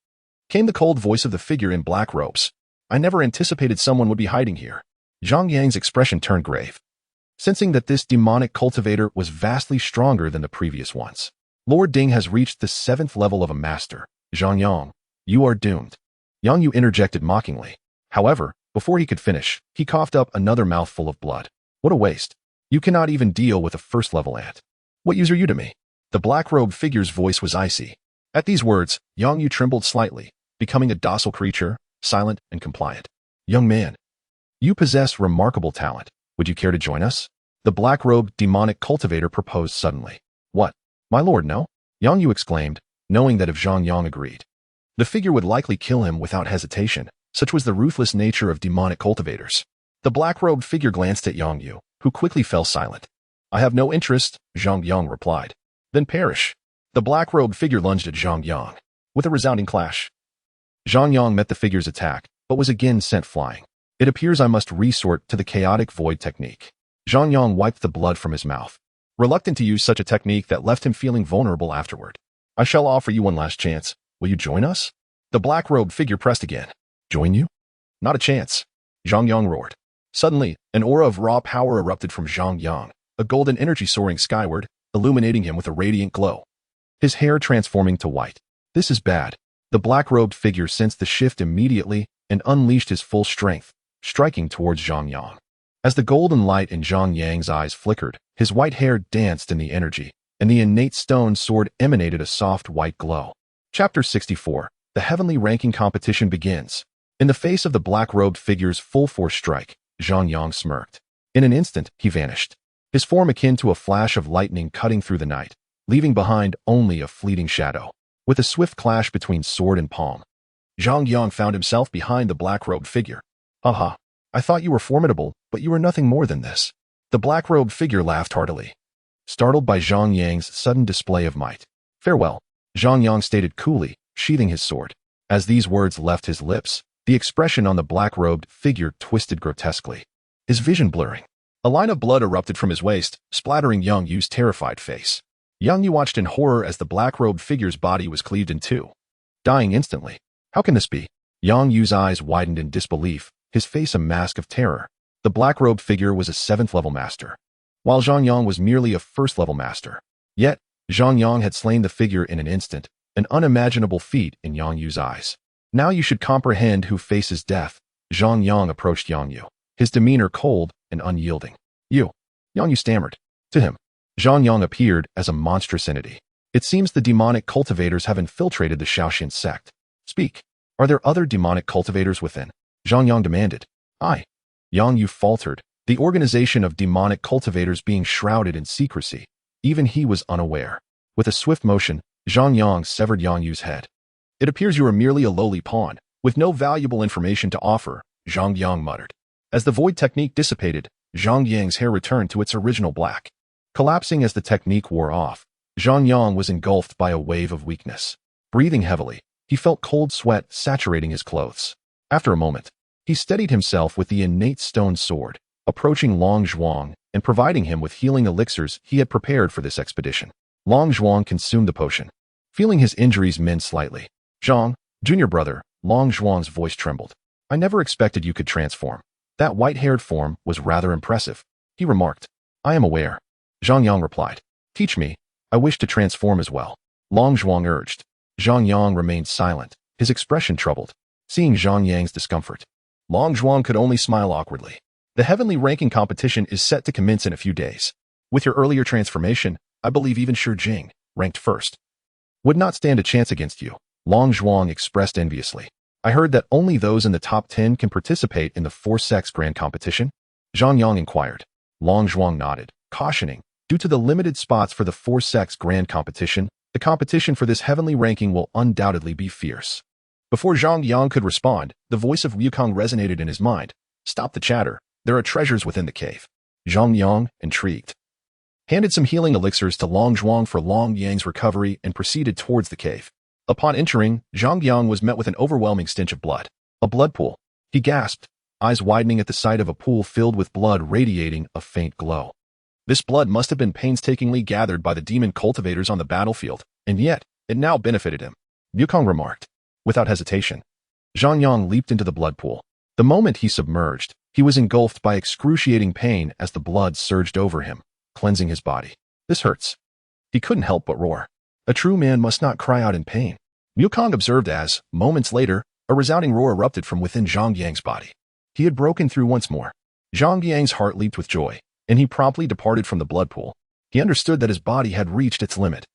Came the cold voice of the figure in black robes. I never anticipated someone would be hiding here. Zhang Yang's expression turned grave, sensing that this demonic cultivator was vastly stronger than the previous ones. Lord Ding has reached the 7th level of a master. Zhang Yang, you are doomed. Yang Yu interjected mockingly. However, before he could finish, he coughed up another mouthful of blood. What a waste. You cannot even deal with a 1st-level ant. What use are you to me? The black-robed figure's voice was icy. At these words, Yang Yu trembled slightly, becoming a docile creature, silent and compliant. Young man, you possess remarkable talent. Would you care to join us? The black-robed demonic cultivator proposed suddenly. What? My lord, no? Yang Yu exclaimed, knowing that if Zhang Yang agreed, the figure would likely kill him without hesitation. Such was the ruthless nature of demonic cultivators. The black-robed figure glanced at Yang Yu, who quickly fell silent. I have no interest, Zhang Yang replied. Then perish. The black-robed figure lunged at Zhang Yang. With a resounding clash, Zhang Yang met the figure's attack, but was again sent flying. It appears I must resort to the chaotic void technique. Zhang Yang wiped the blood from his mouth, reluctant to use such a technique that left him feeling vulnerable afterward. I shall offer you one last chance. Will you join us? The black-robed figure pressed again. Join you? Not a chance. Zhang Yang roared. Suddenly, an aura of raw power erupted from Zhang Yang, a golden energy soaring skyward, illuminating him with a radiant glow. His hair transforming to white. This is bad. The black-robed figure sensed the shift immediately and unleashed his full strength, striking towards Zhang Yang. As the golden light in Zhang Yang's eyes flickered, his white hair danced in the energy, and the innate stone sword emanated a soft white glow. Chapter 64. The Heavenly Ranking Competition begins. In the face of the black-robed figure's full-force strike, Zhang Yang smirked. In an instant, he vanished, his form akin to a flash of lightning cutting through the night, leaving behind only a fleeting shadow. With a swift clash between sword and palm, Zhang Yang found himself behind the black-robed figure. "Aha, I thought you were formidable, but you are nothing more than this." The black-robed figure laughed heartily, startled by Zhang Yang's sudden display of might. "Farewell," Zhang Yang stated coolly, sheathing his sword. As these words left his lips, the expression on the black-robed figure twisted grotesquely, his vision blurring. A line of blood erupted from his waist, splattering Yang Yu's terrified face. Yang Yu watched in horror as the black-robed figure's body was cleaved in two, dying instantly. How can this be? Yang Yu's eyes widened in disbelief, his face a mask of terror. The black-robed figure was a 7th-level master, while Zhang Yang was merely a 1st-level master. Yet, Zhang Yang had slain the figure in an instant, an unimaginable feat in Yang Yu's eyes. Now you should comprehend who faces death. Zhang Yang approached Yang Yu, his demeanor cold and unyielding. "You," Yang Yu stammered. To him, Zhang Yang appeared as a monstrous entity. "It seems the demonic cultivators have infiltrated the Shaoxin sect. Speak. Are there other demonic cultivators within?" Zhang Yang demanded. "I." Yang Yu faltered, the organization of demonic cultivators being shrouded in secrecy. Even he was unaware. With a swift motion, Zhang Yang severed Yang Yu's head. "It appears you are merely a lowly pawn, with no valuable information to offer," Zhang Yang muttered. As the void technique dissipated, Zhang Yang's hair returned to its original black. Collapsing as the technique wore off, Zhang Yang was engulfed by a wave of weakness. Breathing heavily, he felt cold sweat saturating his clothes. After a moment, he steadied himself with the innate stone sword, approaching Long Zhuang and providing him with healing elixirs he had prepared for this expedition. Long Zhuang consumed the potion, feeling his injuries mend slightly. "Zhang, junior brother," Long Zhuang's voice trembled. "I never expected you could transform. That white-haired form was rather impressive," he remarked. "I am aware," Zhang Yang replied. "Teach me. I wish to transform as well," Long Zhuang urged. Zhang Yang remained silent, his expression troubled. Seeing Zhang Yang's discomfort, Long Zhuang could only smile awkwardly. "The heavenly ranking competition is set to commence in a few days. With your earlier transformation, I believe even Shi Jing, ranked 1st, would not stand a chance against you," Long Zhuang expressed enviously. "I heard that only those in the top 10 can participate in the 4 Sects Grand Competition?" Zhang Yang inquired. Long Zhuang nodded, cautioning, "Due to the limited spots for the 4 Sects Grand Competition, the competition for this heavenly ranking will undoubtedly be fierce." Before Zhang Yang could respond, the voice of Wukong resonated in his mind. "Stop the chatter. There are treasures within the cave." Zhang Yang, intrigued, handed some healing elixirs to Long Zhuang for Long Yang's recovery and proceeded towards the cave. Upon entering, Zhang Yang was met with an overwhelming stench of blood. "A blood pool," he gasped, eyes widening at the sight of a pool filled with blood radiating a faint glow. This blood must have been painstakingly gathered by the demon cultivators on the battlefield, and yet, it now benefited him, Wukong remarked. Without hesitation, Zhang Yang leaped into the blood pool. The moment he submerged, he was engulfed by excruciating pain as the blood surged over him, cleansing his body. "This hurts." He couldn't help but roar. "A true man must not cry out in pain," Wukong observed as, moments later, a resounding roar erupted from within Zhang Yang's body. He had broken through once more. Zhang Yang's heart leaped with joy, and he promptly departed from the blood pool. He understood that his body had reached its limit.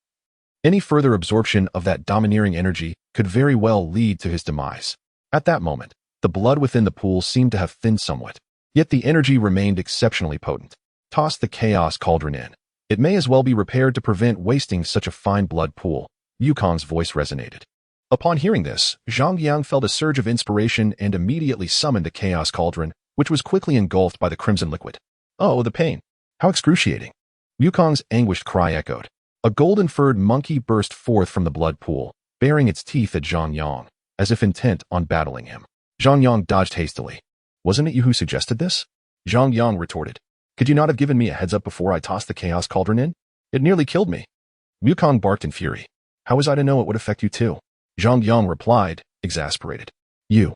Any further absorption of that domineering energy could very well lead to his demise. At that moment, the blood within the pool seemed to have thinned somewhat, yet the energy remained exceptionally potent. "Toss the chaos cauldron in. It may as well be repaired to prevent wasting such a fine blood pool," Wukong's voice resonated. Upon hearing this, Zhang Yang felt a surge of inspiration and immediately summoned the chaos cauldron, which was quickly engulfed by the crimson liquid. "Oh, the pain. How excruciating." Wukong's anguished cry echoed. A golden-furred monkey burst forth from the blood pool, baring its teeth at Zhang Yang, as if intent on battling him. Zhang Yang dodged hastily. "Wasn't it you who suggested this?" Zhang Yang retorted. "Could you not have given me a heads up before I tossed the chaos cauldron in? It nearly killed me." Wukong barked in fury. "How was I to know it would affect you too?" Zhang Yang replied, exasperated. "You."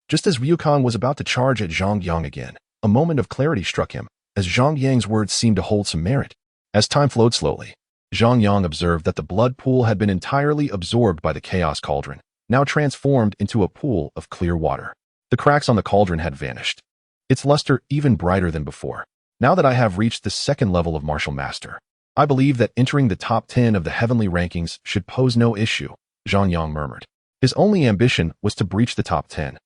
Just as Wukong was about to charge at Zhang Yang again, a moment of clarity struck him, as Zhang Yang's words seemed to hold some merit. As time flowed slowly, Zhang Yang observed that the blood pool had been entirely absorbed by the chaos cauldron, now transformed into a pool of clear water. The cracks on the cauldron had vanished, its luster even brighter than before. "Now that I have reached the 2nd level of martial master, I believe that entering the top 10 of the heavenly rankings should pose no issue," Zhang Yang murmured. His only ambition was to breach the top 10.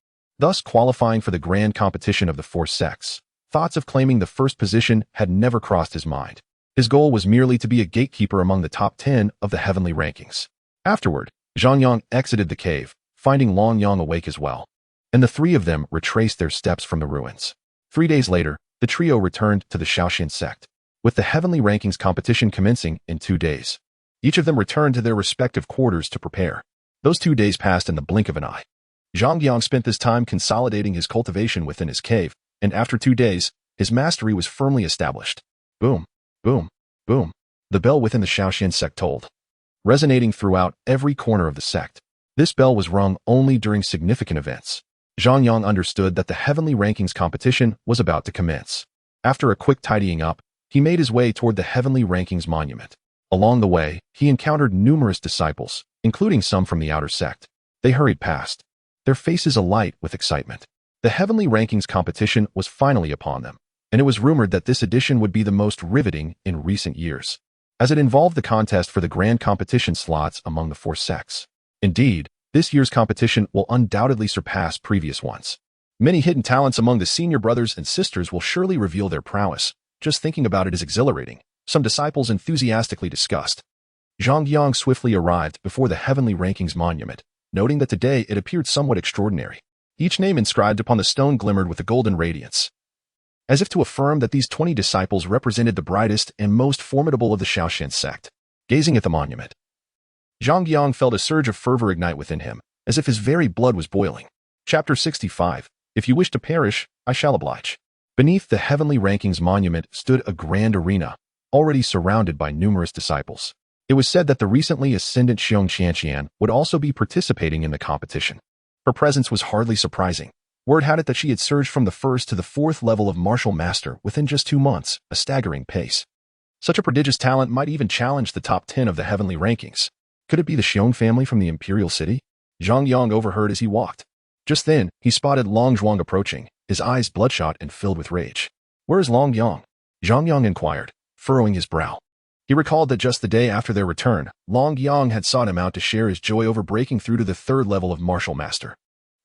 thus qualifying for the grand competition of the four sects. Thoughts of claiming the first position had never crossed his mind. His goal was merely to be a gatekeeper among the top 10 of the heavenly rankings. Afterward, Zhang Yang exited the cave, finding Long Yang awake as well, and the three of them retraced their steps from the ruins. 3 days later, the trio returned to the Shaoxian sect, with the heavenly rankings competition commencing in 2 days. Each of them returned to their respective quarters to prepare. Those 2 days passed in the blink of an eye. Zhang Yang spent this time consolidating his cultivation within his cave, and after 2 days, his mastery was firmly established. Boom, boom, boom. The bell within the Shaoxian sect tolled, resonating throughout every corner of the sect. This bell was rung only during significant events. Zhang Yang understood that the heavenly rankings competition was about to commence. After a quick tidying up, he made his way toward the heavenly rankings monument. Along the way, he encountered numerous disciples, including some from the outer sect. They hurried past, their faces alight with excitement. The heavenly rankings competition was finally upon them, and it was rumored that this edition would be the most riveting in recent years, as it involved the contest for the grand competition slots among the four sects. Indeed, this year's competition will undoubtedly surpass previous ones. Many hidden talents among the senior brothers and sisters will surely reveal their prowess. Just thinking about it is exhilarating, some disciples enthusiastically discussed. Zhang Yang swiftly arrived before the heavenly rankings monument, noting that today it appeared somewhat extraordinary. Each name inscribed upon the stone glimmered with a golden radiance, as if to affirm that these 20 disciples represented the brightest and most formidable of the Shaoxian sect. Gazing at the monument, Zhang Yang felt a surge of fervor ignite within him, as if his very blood was boiling. Chapter 65. If you wish to perish, I shall oblige. Beneath the heavenly rankings monument stood a grand arena, already surrounded by numerous disciples. It was said that the recently ascendant Xiong Qianqian would also be participating in the competition. Her presence was hardly surprising. Word had it that she had surged from the 1st to the 4th level of martial master within just 2 months, a staggering pace. Such a prodigious talent might even challenge the top 10 of the heavenly rankings. Could it be the Xiong family from the Imperial City? Zhang Yang overheard as he walked. Just then, he spotted Long Zhuang approaching, his eyes bloodshot and filled with rage. Where is Long Yang? Zhang Yang inquired, furrowing his brow. He recalled that just the day after their return, Long Yang had sought him out to share his joy over breaking through to the 3rd level of martial master.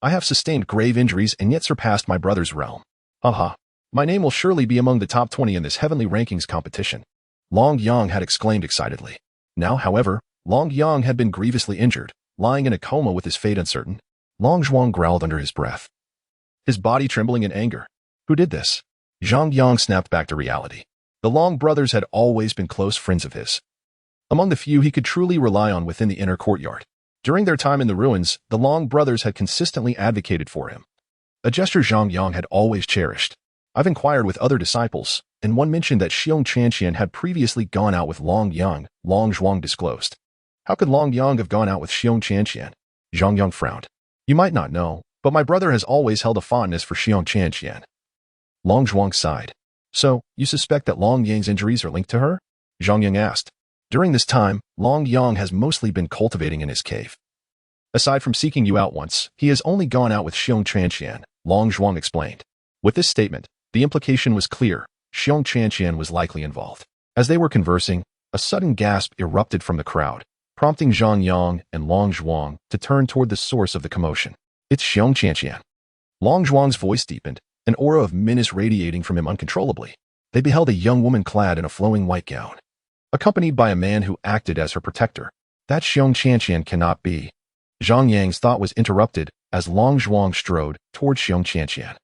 I have sustained grave injuries and yet surpassed my brother's realm. Haha. My name will surely be among the top 20 in this heavenly rankings competition. Long Yang had exclaimed excitedly. Now, however, Long Yang had been grievously injured, lying in a coma with his fate uncertain. Long Zhuang growled under his breath, his body trembling in anger. Who did this? Zhang Yang snapped back to reality. The Long brothers had always been close friends of his, among the few he could truly rely on within the inner courtyard. During their time in the ruins, the Long brothers had consistently advocated for him, a gesture Zhang Yang had always cherished. I've inquired with other disciples, and one mentioned that Xiong Qianqian had previously gone out with Long Yang, Long Zhuang disclosed. How could Long Yang have gone out with Xiong Qianqian? Zhang Yang frowned. You might not know, but my brother has always held a fondness for Xiong Qianqian. Long Zhuang sighed. So, you suspect that Long Yang's injuries are linked to her? Zhang Yang asked. During this time, Long Yang has mostly been cultivating in his cave. Aside from seeking you out once, he has only gone out with Xiong Qianqian, Long Zhuang explained. With this statement, the implication was clear. Xiong Qianqian was likely involved. As they were conversing, a sudden gasp erupted from the crowd, prompting Zhang Yang and Long Zhuang to turn toward the source of the commotion. It's Xiong Qianqian. Long Zhuang's voice deepened, an aura of menace radiating from him uncontrollably. They beheld a young woman clad in a flowing white gown, accompanied by a man who acted as her protector. That Xiong Qianqian cannot be. Zhang Yang's thought was interrupted as Long Zhuang strode toward Xiong Qianqian.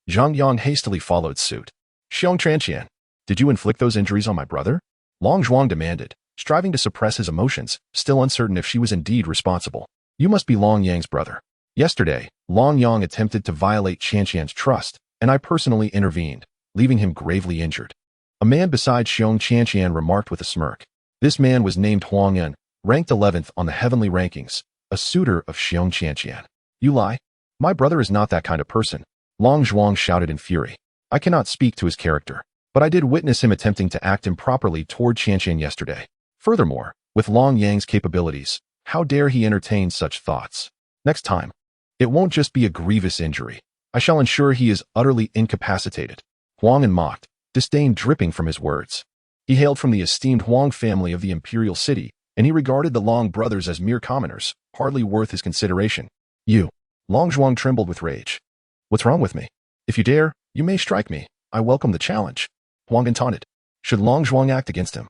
Zhang Yang hastily followed suit. Xiong Qianqian, did you inflict those injuries on my brother? Long Zhuang demanded, striving to suppress his emotions, still uncertain if she was indeed responsible. You must be Long Yang's brother. Yesterday, Long Yang attempted to violate Qianqian's trust, and I personally intervened, leaving him gravely injured. A man beside Xiong Qianqian remarked with a smirk. This man was named Huang Yan, ranked 11th on the heavenly rankings, a suitor of Xiong Qianqian. You lie? My brother is not that kind of person. Long Zhuang shouted in fury. I cannot speak to his character, but I did witness him attempting to act improperly toward Qianqian yesterday. Furthermore, with Long Yang's capabilities, how dare he entertain such thoughts? Next time, it won't just be a grievous injury. I shall ensure he is utterly incapacitated. Huang Yan mocked, disdain dripping from his words. He hailed from the esteemed Huang family of the Imperial City, and he regarded the Long brothers as mere commoners, hardly worth his consideration. You. Long Zhuang trembled with rage. What's wrong with me? If you dare, you may strike me. I welcome the challenge. Huang taunted. Should Long Zhuang act against him,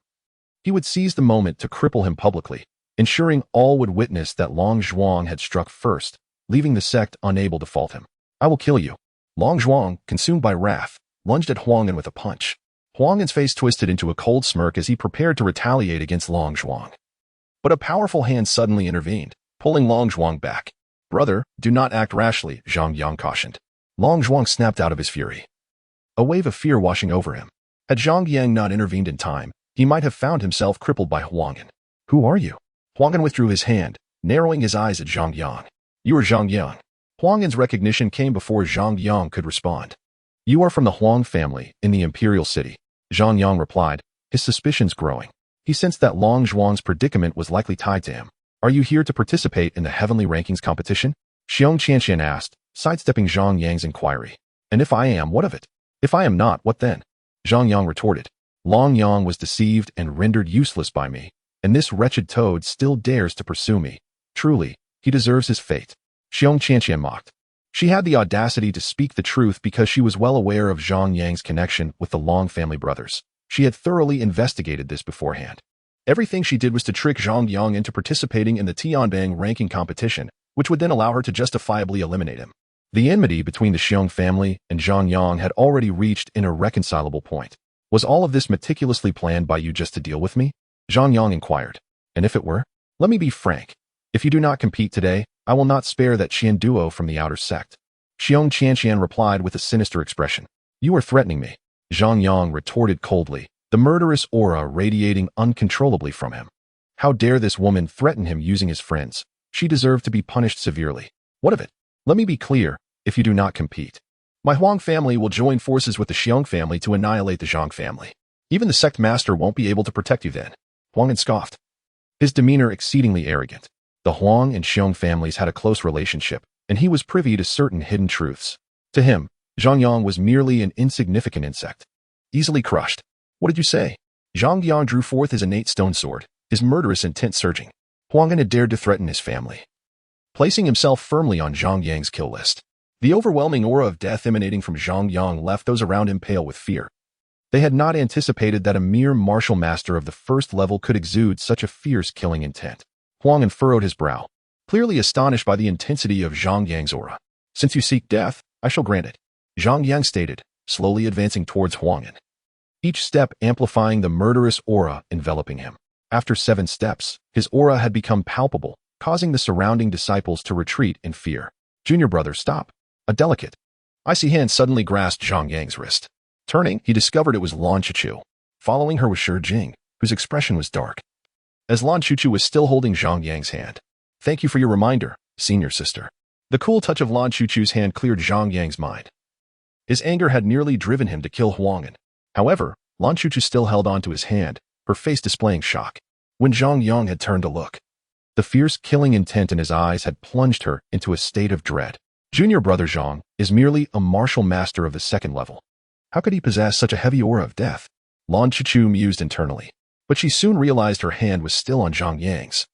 he would seize the moment to cripple him publicly, ensuring all would witness that Long Zhuang had struck first, leaving the sect unable to fault him. I will kill you. Long Zhuang, consumed by wrath, lunged at Huang'an with a punch. Huang'an's face twisted into a cold smirk as he prepared to retaliate against Long Zhuang. But a powerful hand suddenly intervened, pulling Long Zhuang back. Brother, do not act rashly, Zhang Yang cautioned. Long Zhuang snapped out of his fury, a wave of fear washing over him. Had Zhang Yang not intervened in time, he might have found himself crippled by Huang'an. Who are you? Huang'an withdrew his hand, narrowing his eyes at Zhang Yang. You are Zhang Yang. Huang'an's recognition came before Zhang Yang could respond. You are from the Huang family in the Imperial City, Zhang Yang replied, his suspicions growing. He sensed that Long Zhuang's predicament was likely tied to him. Are you here to participate in the heavenly rankings competition? Xiong Qianqian asked, sidestepping Zhang Yang's inquiry. And if I am, what of it? If I am not, what then? Zhang Yang retorted. Long Yang was deceived and rendered useless by me, and this wretched toad still dares to pursue me. Truly, he deserves his fate. Xiong Qianqian mocked. She had the audacity to speak the truth because she was well aware of Zhang Yang's connection with the Long family brothers. She had thoroughly investigated this beforehand. Everything she did was to trick Zhang Yang into participating in the Tianbang ranking competition, which would then allow her to justifiably eliminate him. The enmity between the Xiong family and Zhang Yang had already reached an irreconcilable point. Was all of this meticulously planned by you just to deal with me? Zhang Yang inquired. And if it were? Let me be frank. If you do not compete today, I will not spare that Duo from the outer sect. Xiong Qianqian replied with a sinister expression. You are threatening me. Zhang Yang retorted coldly, the murderous aura radiating uncontrollably from him. How dare this woman threaten him using his friends? She deserved to be punished severely. What of it? Let me be clear, if you do not compete, my Huang family will join forces with the Xiong family to annihilate the Zhang family. Even the sect master won't be able to protect you then. Huang'an scoffed, his demeanor exceedingly arrogant. The Huang and Xiong families had a close relationship, and he was privy to certain hidden truths. To him, Zhang Yang was merely an insignificant insect, easily crushed. What did you say? Zhang Yang drew forth his innate stone sword, his murderous intent surging. Huang'an had dared to threaten his family, placing himself firmly on Zhang Yang's kill list. The overwhelming aura of death emanating from Zhang Yang left those around him pale with fear. They had not anticipated that a mere martial master of the first level could exude such a fierce killing intent. Huang'an furrowed his brow, clearly astonished by the intensity of Zhang Yang's aura. Since you seek death, I shall grant it, Zhang Yang stated, slowly advancing towards Huang'an, each step amplifying the murderous aura enveloping him. After 7 steps, his aura had become palpable, causing the surrounding disciples to retreat in fear. Junior brother, stop. A delicate, icy hand suddenly grasped Zhang Yang's wrist. Turning, he discovered it was Lan Chuchu. Following her was Shi Jing, whose expression was dark, as Lan Chuchu was still holding Zhang Yang's hand. Thank you for your reminder, senior sister. The cool touch of Lan Chuchu's hand cleared Zhang Yang's mind. His anger had nearly driven him to kill Huang'an. However, Lan Chuchu still held onto his hand, her face displaying shock. When Zhang Yang had turned to look, the fierce killing intent in his eyes had plunged her into a state of dread. Junior brother Zhang is merely a martial master of the 2nd level. How could he possess such a heavy aura of death? Lan Chuchu mused internally, but she soon realized her hand was still on Zhang Yang's,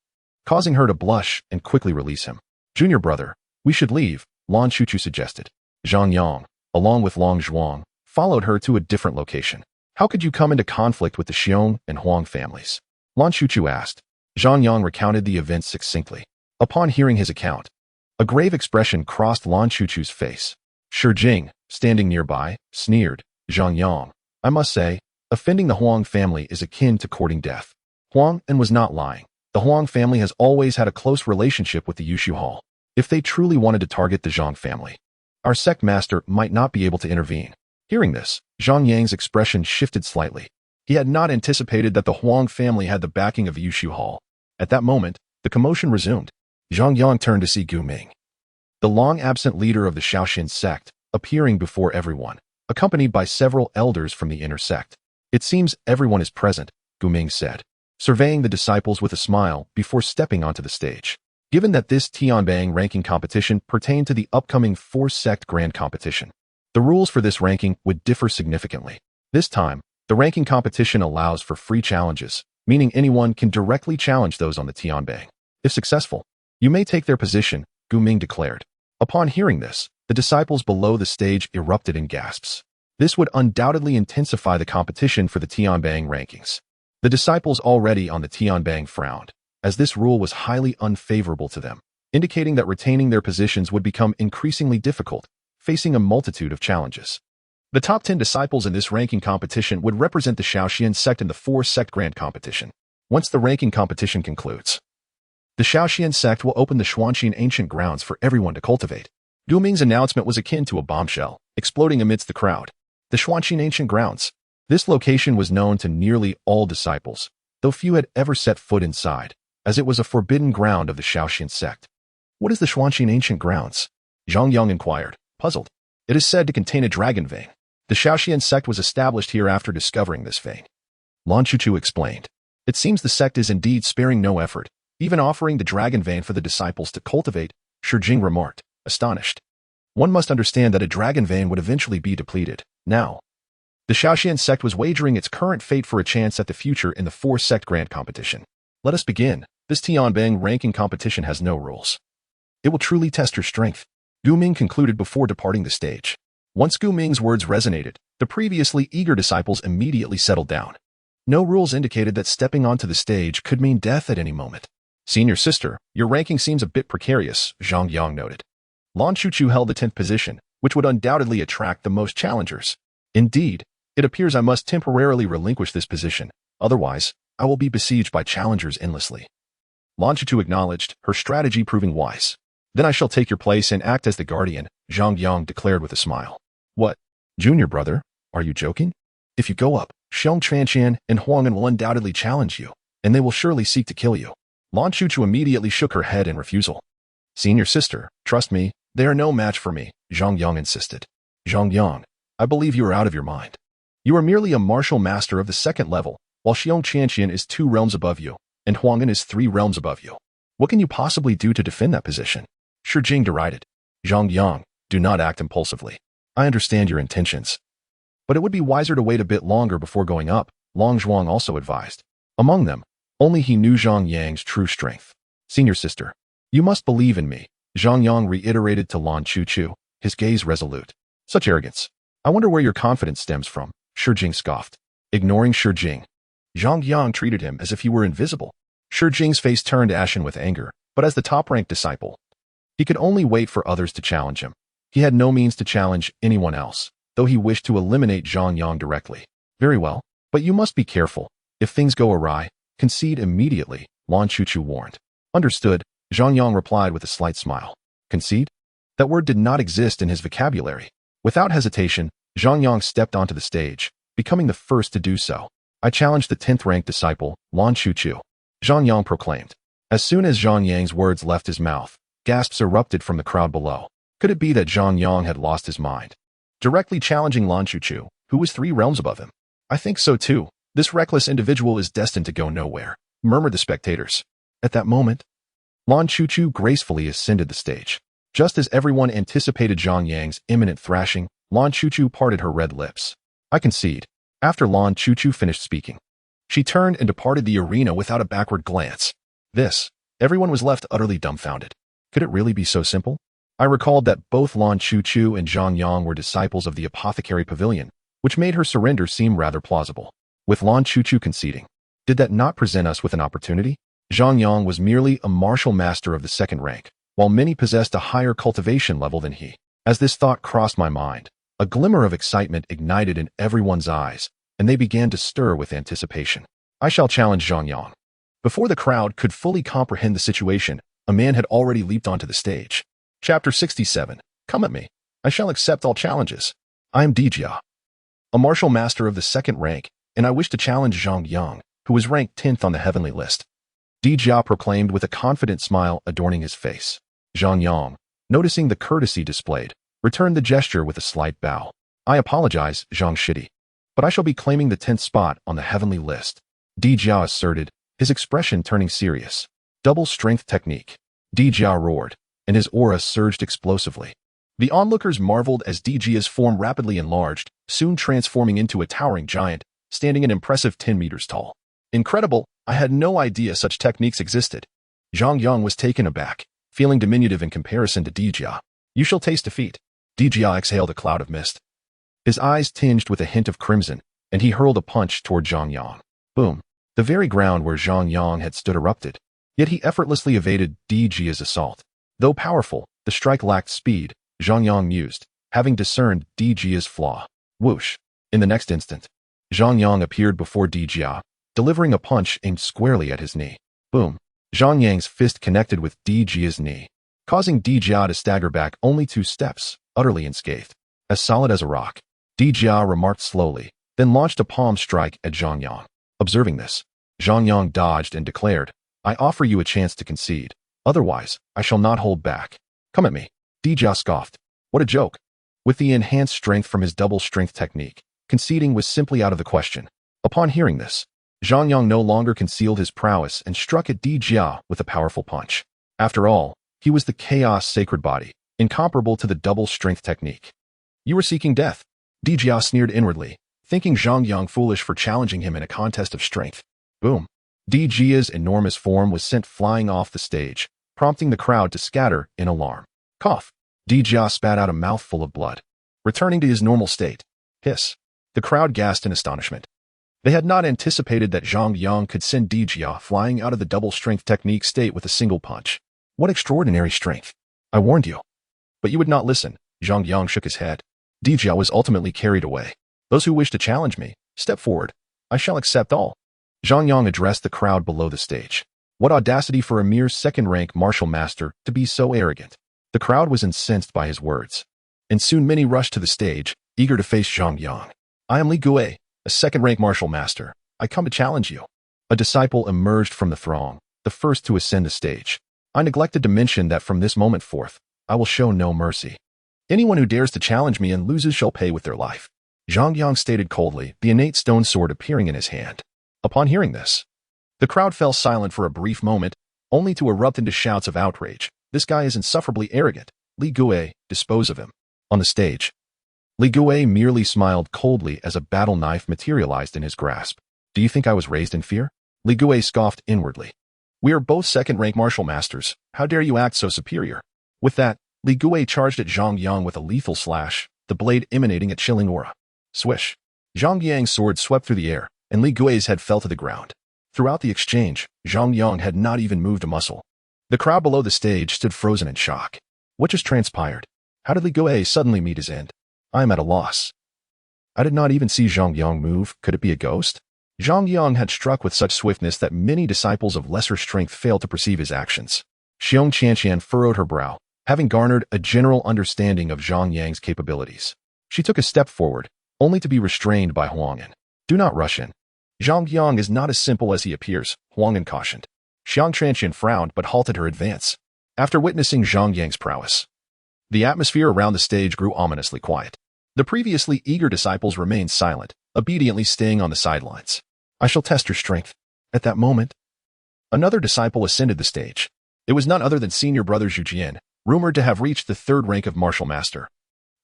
causing her to blush and quickly release him. Junior brother, we should leave, Lan Chuchu suggested. Zhang Yang, along with Long Zhuang, followed her to a different location. How could you come into conflict with the Xiong and Huang families? Lan Chuchu asked. Zhang Yang recounted the events succinctly. Upon hearing his account, a grave expression crossed Lan Chuchu's face. Shi Jing, standing nearby, sneered. Zhang Yang, I must say, offending the Huang family is akin to courting death. Huang'an was not lying. The Huang family has always had a close relationship with the Yushu Hall. If they truly wanted to target the Zhang family, our sect master might not be able to intervene. Hearing this, Zhang Yang's expression shifted slightly. He had not anticipated that the Huang family had the backing of Yushu Hall. At that moment, the commotion resumed. Zhang Yang turned to see Gu Ming, the long-absent leader of the Shaoxin sect, appearing before everyone, accompanied by several elders from the inner sect. It seems everyone is present, Gu Ming said, surveying the disciples with a smile before stepping onto the stage. Given that this Tianbang ranking competition pertained to the upcoming 4-sect grand competition, the rules for this ranking would differ significantly. This time, the ranking competition allows for free challenges, meaning anyone can directly challenge those on the Tianbang. If successful, you may take their position, Gu Ming declared. Upon hearing this, The disciples below the stage erupted in gasps. This would undoubtedly intensify the competition for the Tianbang rankings. The disciples already on the Tianbang frowned, as this rule was highly unfavorable to them, indicating that retaining their positions would become increasingly difficult, facing a multitude of challenges. The top 10 disciples in this ranking competition would represent the Shaoxian sect in the 4 Sect Grand Competition. Once the ranking competition concludes, the Shaoxian sect will open the Xuanxin ancient grounds for everyone to cultivate. Du Ming's announcement was akin to a bombshell, exploding amidst the crowd. The Xuanxin ancient grounds. This location was known to nearly all disciples, though few had ever set foot inside, as it was a forbidden ground of the Shaoxian sect. What is the Xuanxin ancient grounds? Zhang Yang inquired, puzzled. It is said to contain a dragon vein. The Shaoxian sect was established here after discovering this vein. Lan Chuchu explained. It seems the sect is indeed sparing no effort, even offering the dragon vein for the disciples to cultivate, Shijing remarked, astonished. One must understand that a dragon vein would eventually be depleted. Now, the Shaoxian sect was wagering its current fate for a chance at the future in the 4 Sect Grand Competition. Let us begin. This Tianbang ranking competition has no rules. It will truly test your strength, Gu Ming concluded before departing the stage. Once Gu Ming's words resonated, the previously eager disciples immediately settled down. No rules indicated that stepping onto the stage could mean death at any moment. Senior sister, your ranking seems a bit precarious, Zhang Yang noted. Lan Chuchu held the 10th position, which would undoubtedly attract the most challengers. Indeed, it appears I must temporarily relinquish this position, otherwise, I will be besieged by challengers endlessly. Lan Chuchu acknowledged, her strategy proving wise. Then I shall take your place and act as the guardian, Zhang Yang declared with a smile. What? Junior brother, are you joking? If you go up, Xiong Tranqian and Huang'an will undoubtedly challenge you, and they will surely seek to kill you. Lan Chuchu immediately shook her head in refusal. Senior sister, trust me, they are no match for me, Zhang Yang insisted. Zhang Yang, I believe you are out of your mind. You are merely a martial master of the 2nd level, while Xiong Tranqian is 2 realms above you, and Huang'an is 3 realms above you. What can you possibly do to defend that position? Shijing derided. Zhang Yang, do not act impulsively. I understand your intentions. But it would be wiser to wait a bit longer before going up, Long Zhuang also advised. Among them, only he knew Zhang Yang's true strength. Senior sister, you must believe in me, Zhang Yang reiterated to Lan Chuchu, his gaze resolute. Such arrogance. I wonder where your confidence stems from, Shijing scoffed. Ignoring Shijing, Zhang Yang treated him as if he were invisible. Shijing's face turned ashen with anger, but as the top-ranked disciple, he could only wait for others to challenge him. He had no means to challenge anyone else, though he wished to eliminate Zhang Yang directly. Very well, but you must be careful. If things go awry, concede immediately, Lan Chuchu warned. Understood, Zhang Yang replied with a slight smile. Concede? That word did not exist in his vocabulary. Without hesitation, Zhang Yang stepped onto the stage, becoming the first to do so. I challenge the 10th-ranked disciple, Lan Chuchu, Zhang Yang proclaimed. As soon as Zhang Yang's words left his mouth, gasps erupted from the crowd below. Could it be that Zhang Yang had lost his mind? Directly challenging Lan Chuchu, who was 3 realms above him. I think so too. This reckless individual is destined to go nowhere, murmured the spectators. At that moment, Lan Chuchu gracefully ascended the stage. Just as everyone anticipated Zhang Yang's imminent thrashing, Lan Chuchu parted her red lips. I concede. After Lan Chuchu finished speaking, she turned and departed the arena without a backward glance. Everyone was left utterly dumbfounded. Could it really be so simple? I recalled that both Lan Chuchu and Zhang Yang were disciples of the apothecary pavilion, which made her surrender seem rather plausible. With Lan Chuchu conceding, did that not present us with an opportunity? Zhang Yang was merely a martial master of the 2nd rank, while many possessed a higher cultivation level than he. As this thought crossed my mind, a glimmer of excitement ignited in everyone's eyes, and they began to stir with anticipation. I shall challenge Zhang Yang. Before the crowd could fully comprehend the situation, a man had already leaped onto the stage. Chapter 67. Come at me. I shall accept all challenges. I am Dijia, a martial master of the 2nd rank, and I wish to challenge Zhang Yang, who is ranked 10th on the heavenly list. Dijia proclaimed with a confident smile adorning his face. Zhang Yang, noticing the courtesy displayed, returned the gesture with a slight bow. I apologize, Zhang Shidi, but I shall be claiming the 10th spot on the heavenly list, Dijia asserted, his expression turning serious. Double strength technique. Dijia roared, and his aura surged explosively. The onlookers marveled as Dijia's form rapidly enlarged, soon transforming into a towering giant, standing an impressive 10 meters tall. Incredible, I had no idea such techniques existed. Zhang Yang was taken aback, feeling diminutive in comparison to Dijia. You shall taste defeat. Dijia exhaled a cloud of mist. His eyes tinged with a hint of crimson, and he hurled a punch toward Zhang Yang. Boom. The very ground where Zhang Yang had stood erupted. Yet he effortlessly evaded Dijia's assault. Though powerful, the strike lacked speed, Zhang Yang mused, having discerned Dijia's flaw. Whoosh. In the next instant, Zhang Yang appeared before Dijia, delivering a punch aimed squarely at his knee. Boom. Zhang Yang's fist connected with Dijia's knee, causing Dijia to stagger back only 2 steps, utterly unscathed. As solid as a rock, Dijia remarked slowly, then launched a palm strike at Zhang Yang. Observing this, Zhang Yang dodged and declared, I offer you a chance to concede. Otherwise, I shall not hold back. Come at me. Dijia scoffed. What a joke. With the enhanced strength from his double strength technique, conceding was simply out of the question. Upon hearing this, Zhang Yang no longer concealed his prowess and struck at Dijia with a powerful punch. After all, he was the chaos sacred body, incomparable to the double strength technique. You were seeking death. Dijia sneered inwardly, thinking Zhang Yang foolish for challenging him in a contest of strength. Boom. Dijia's enormous form was sent flying off the stage, prompting the crowd to scatter in alarm. Cough. Dijia spat out a mouthful of blood. Returning to his normal state. Hiss. The crowd gasped in astonishment. They had not anticipated that Zhang Yang could send Dijia flying out of the double strength technique state with a single punch. What extraordinary strength. I warned you. But you would not listen. Zhang Yang shook his head. Dijia was ultimately carried away. Those who wish to challenge me, step forward. I shall accept all. Zhang Yang addressed the crowd below the stage. What audacity for a mere second-rank martial master to be so arrogant. The crowd was incensed by his words. And soon many rushed to the stage, eager to face Zhang Yang. I am Li Gui, a second-rank martial master. I come to challenge you. A disciple emerged from the throng, the first to ascend the stage. I neglected to mention that from this moment forth, I will show no mercy. Anyone who dares to challenge me and loses shall pay with their life. Zhang Yang stated coldly, the innate stone sword appearing in his hand. Upon hearing this, the crowd fell silent for a brief moment, only to erupt into shouts of outrage. This guy is insufferably arrogant. Li Gui, dispose of him. On the stage, Li Gui merely smiled coldly as a battle knife materialized in his grasp. Do you think I was raised in fear? Li Gui scoffed inwardly. We are both second-rank martial masters. How dare you act so superior? With that, Li Gui charged at Zhang Yang with a lethal slash, the blade emanating a chilling aura. Swish. Zhang Yang's sword swept through the air, and Li Gui's head fell to the ground. Throughout the exchange, Zhang Yang had not even moved a muscle. The crowd below the stage stood frozen in shock. What just transpired? How did Li Gui suddenly meet his end? I am at a loss. I did not even see Zhang Yang move. Could it be a ghost? Zhang Yang had struck with such swiftness that many disciples of lesser strength failed to perceive his actions. Xiong Qianqian furrowed her brow, having garnered a general understanding of Zhang Yang's capabilities. She took a step forward, only to be restrained by Huang'an. Do not rush in. Zhang Yang is not as simple as he appears, Huang'an cautioned. Xiong Qianqian frowned but halted her advance. After witnessing Zhang Yang's prowess, the atmosphere around the stage grew ominously quiet. The previously eager disciples remained silent, obediently staying on the sidelines. I shall test your strength. At that moment, another disciple ascended the stage. It was none other than senior brother Zhu Jian, rumored to have reached the 3rd rank of martial master.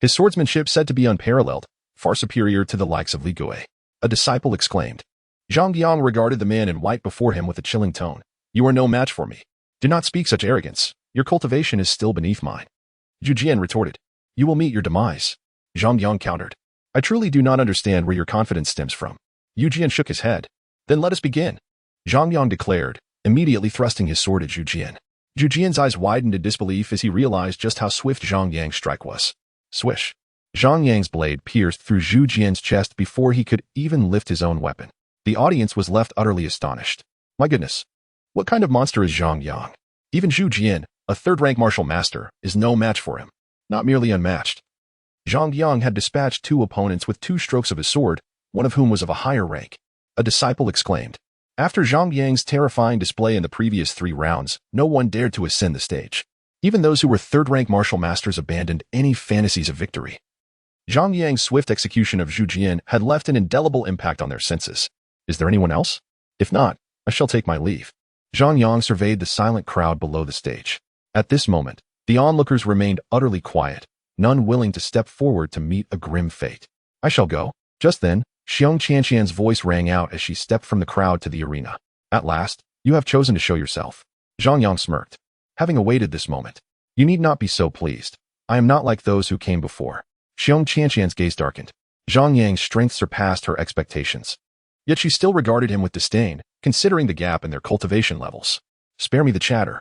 His swordsmanship said to be unparalleled, far superior to the likes of Li Gui. A disciple exclaimed. Zhang Yang regarded the man in white before him with a chilling tone. You are no match for me. Do not speak such arrogance. Your cultivation is still beneath mine. Zhu Jian retorted. You will meet your demise. Zhang Yang countered. I truly do not understand where your confidence stems from. Yu Jian shook his head. Then let us begin. Zhang Yang declared, immediately thrusting his sword at Zhu Jian. Zhu Jian's eyes widened in disbelief as he realized just how swift Zhang Yang's strike was. Swish. Zhang Yang's blade pierced through Zhu Jian's chest before he could even lift his own weapon. The audience was left utterly astonished. My goodness. What kind of monster is Zhang Yang? Even Zhu Jian, a 3rd-rank martial master, is no match for him. Not merely unmatched. Zhang Yang had dispatched 2 opponents with 2 strokes of his sword, one of whom was of a higher rank. A disciple exclaimed. After Zhang Yang's terrifying display in the previous 3 rounds, no one dared to ascend the stage. Even those who were 3rd-rank martial masters abandoned any fantasies of victory. Zhang Yang's swift execution of Zhu Jian had left an indelible impact on their senses. Is there anyone else? If not, I shall take my leave. Zhang Yang surveyed the silent crowd below the stage. At this moment, the onlookers remained utterly quiet, none willing to step forward to meet a grim fate. I shall go. Just then, Xiong Qianqian's voice rang out as she stepped from the crowd to the arena. At last, you have chosen to show yourself. Zhang Yang smirked. Having awaited this moment, you need not be so pleased. I am not like those who came before. Xiong Qianqian's gaze darkened. Zhang Yang's strength surpassed her expectations. Yet she still regarded him with disdain, considering the gap in their cultivation levels. Spare me the chatter.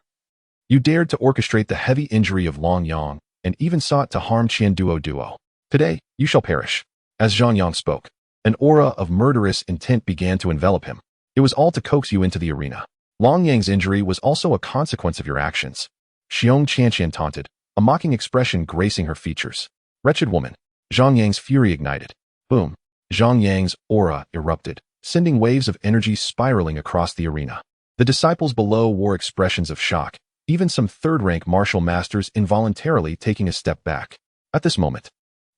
You dared to orchestrate the heavy injury of Long Yang, and even sought to harm Qian Duoduo. Today, you shall perish. As Zhang Yang spoke, an aura of murderous intent began to envelop him. It was all to coax you into the arena. Long Yang's injury was also a consequence of your actions. Xiong Qianqian taunted, a mocking expression gracing her features. Wretched woman. Zhang Yang's fury ignited. Boom. Zhang Yang's aura erupted, sending waves of energy spiraling across the arena. The disciples below wore expressions of shock, even some third-rank martial masters involuntarily taking a step back. At this moment,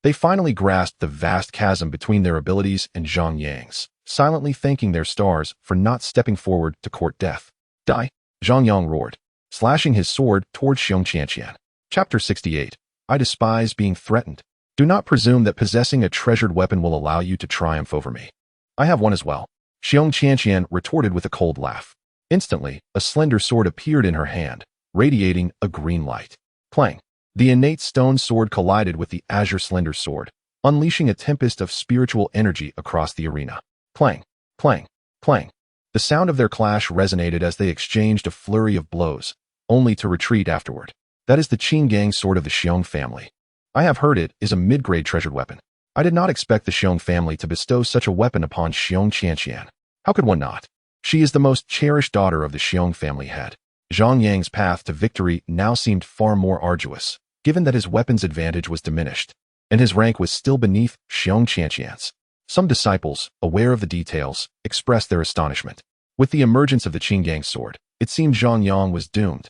they finally grasped the vast chasm between their abilities and Zhang Yang's, silently thanking their stars for not stepping forward to court death. Die! Zhang Yang roared, slashing his sword toward Xiong Qianqian. Chapter 68. I despise being threatened. Do not presume that possessing a treasured weapon will allow you to triumph over me. I have one as well. Xiong Qianqian retorted with a cold laugh. Instantly, a slender sword appeared in her hand, radiating a green light. Clang! The innate stone sword collided with the azure slender sword, unleashing a tempest of spiritual energy across the arena. Clang! Clang! Clang! The sound of their clash resonated as they exchanged a flurry of blows, only to retreat afterward. That is the Qinggang sword of the Xiong family. I have heard it is a mid-grade treasured weapon. I did not expect the Xiong family to bestow such a weapon upon Xiong Qianqian. How could one not? She is the most cherished daughter of the Xiong family head. Zhang Yang's path to victory now seemed far more arduous, given that his weapon's advantage was diminished, and his rank was still beneath Xiong Qianqian's. Some disciples, aware of the details, expressed their astonishment. With the emergence of the Qinggang sword, it seemed Zhang Yang was doomed.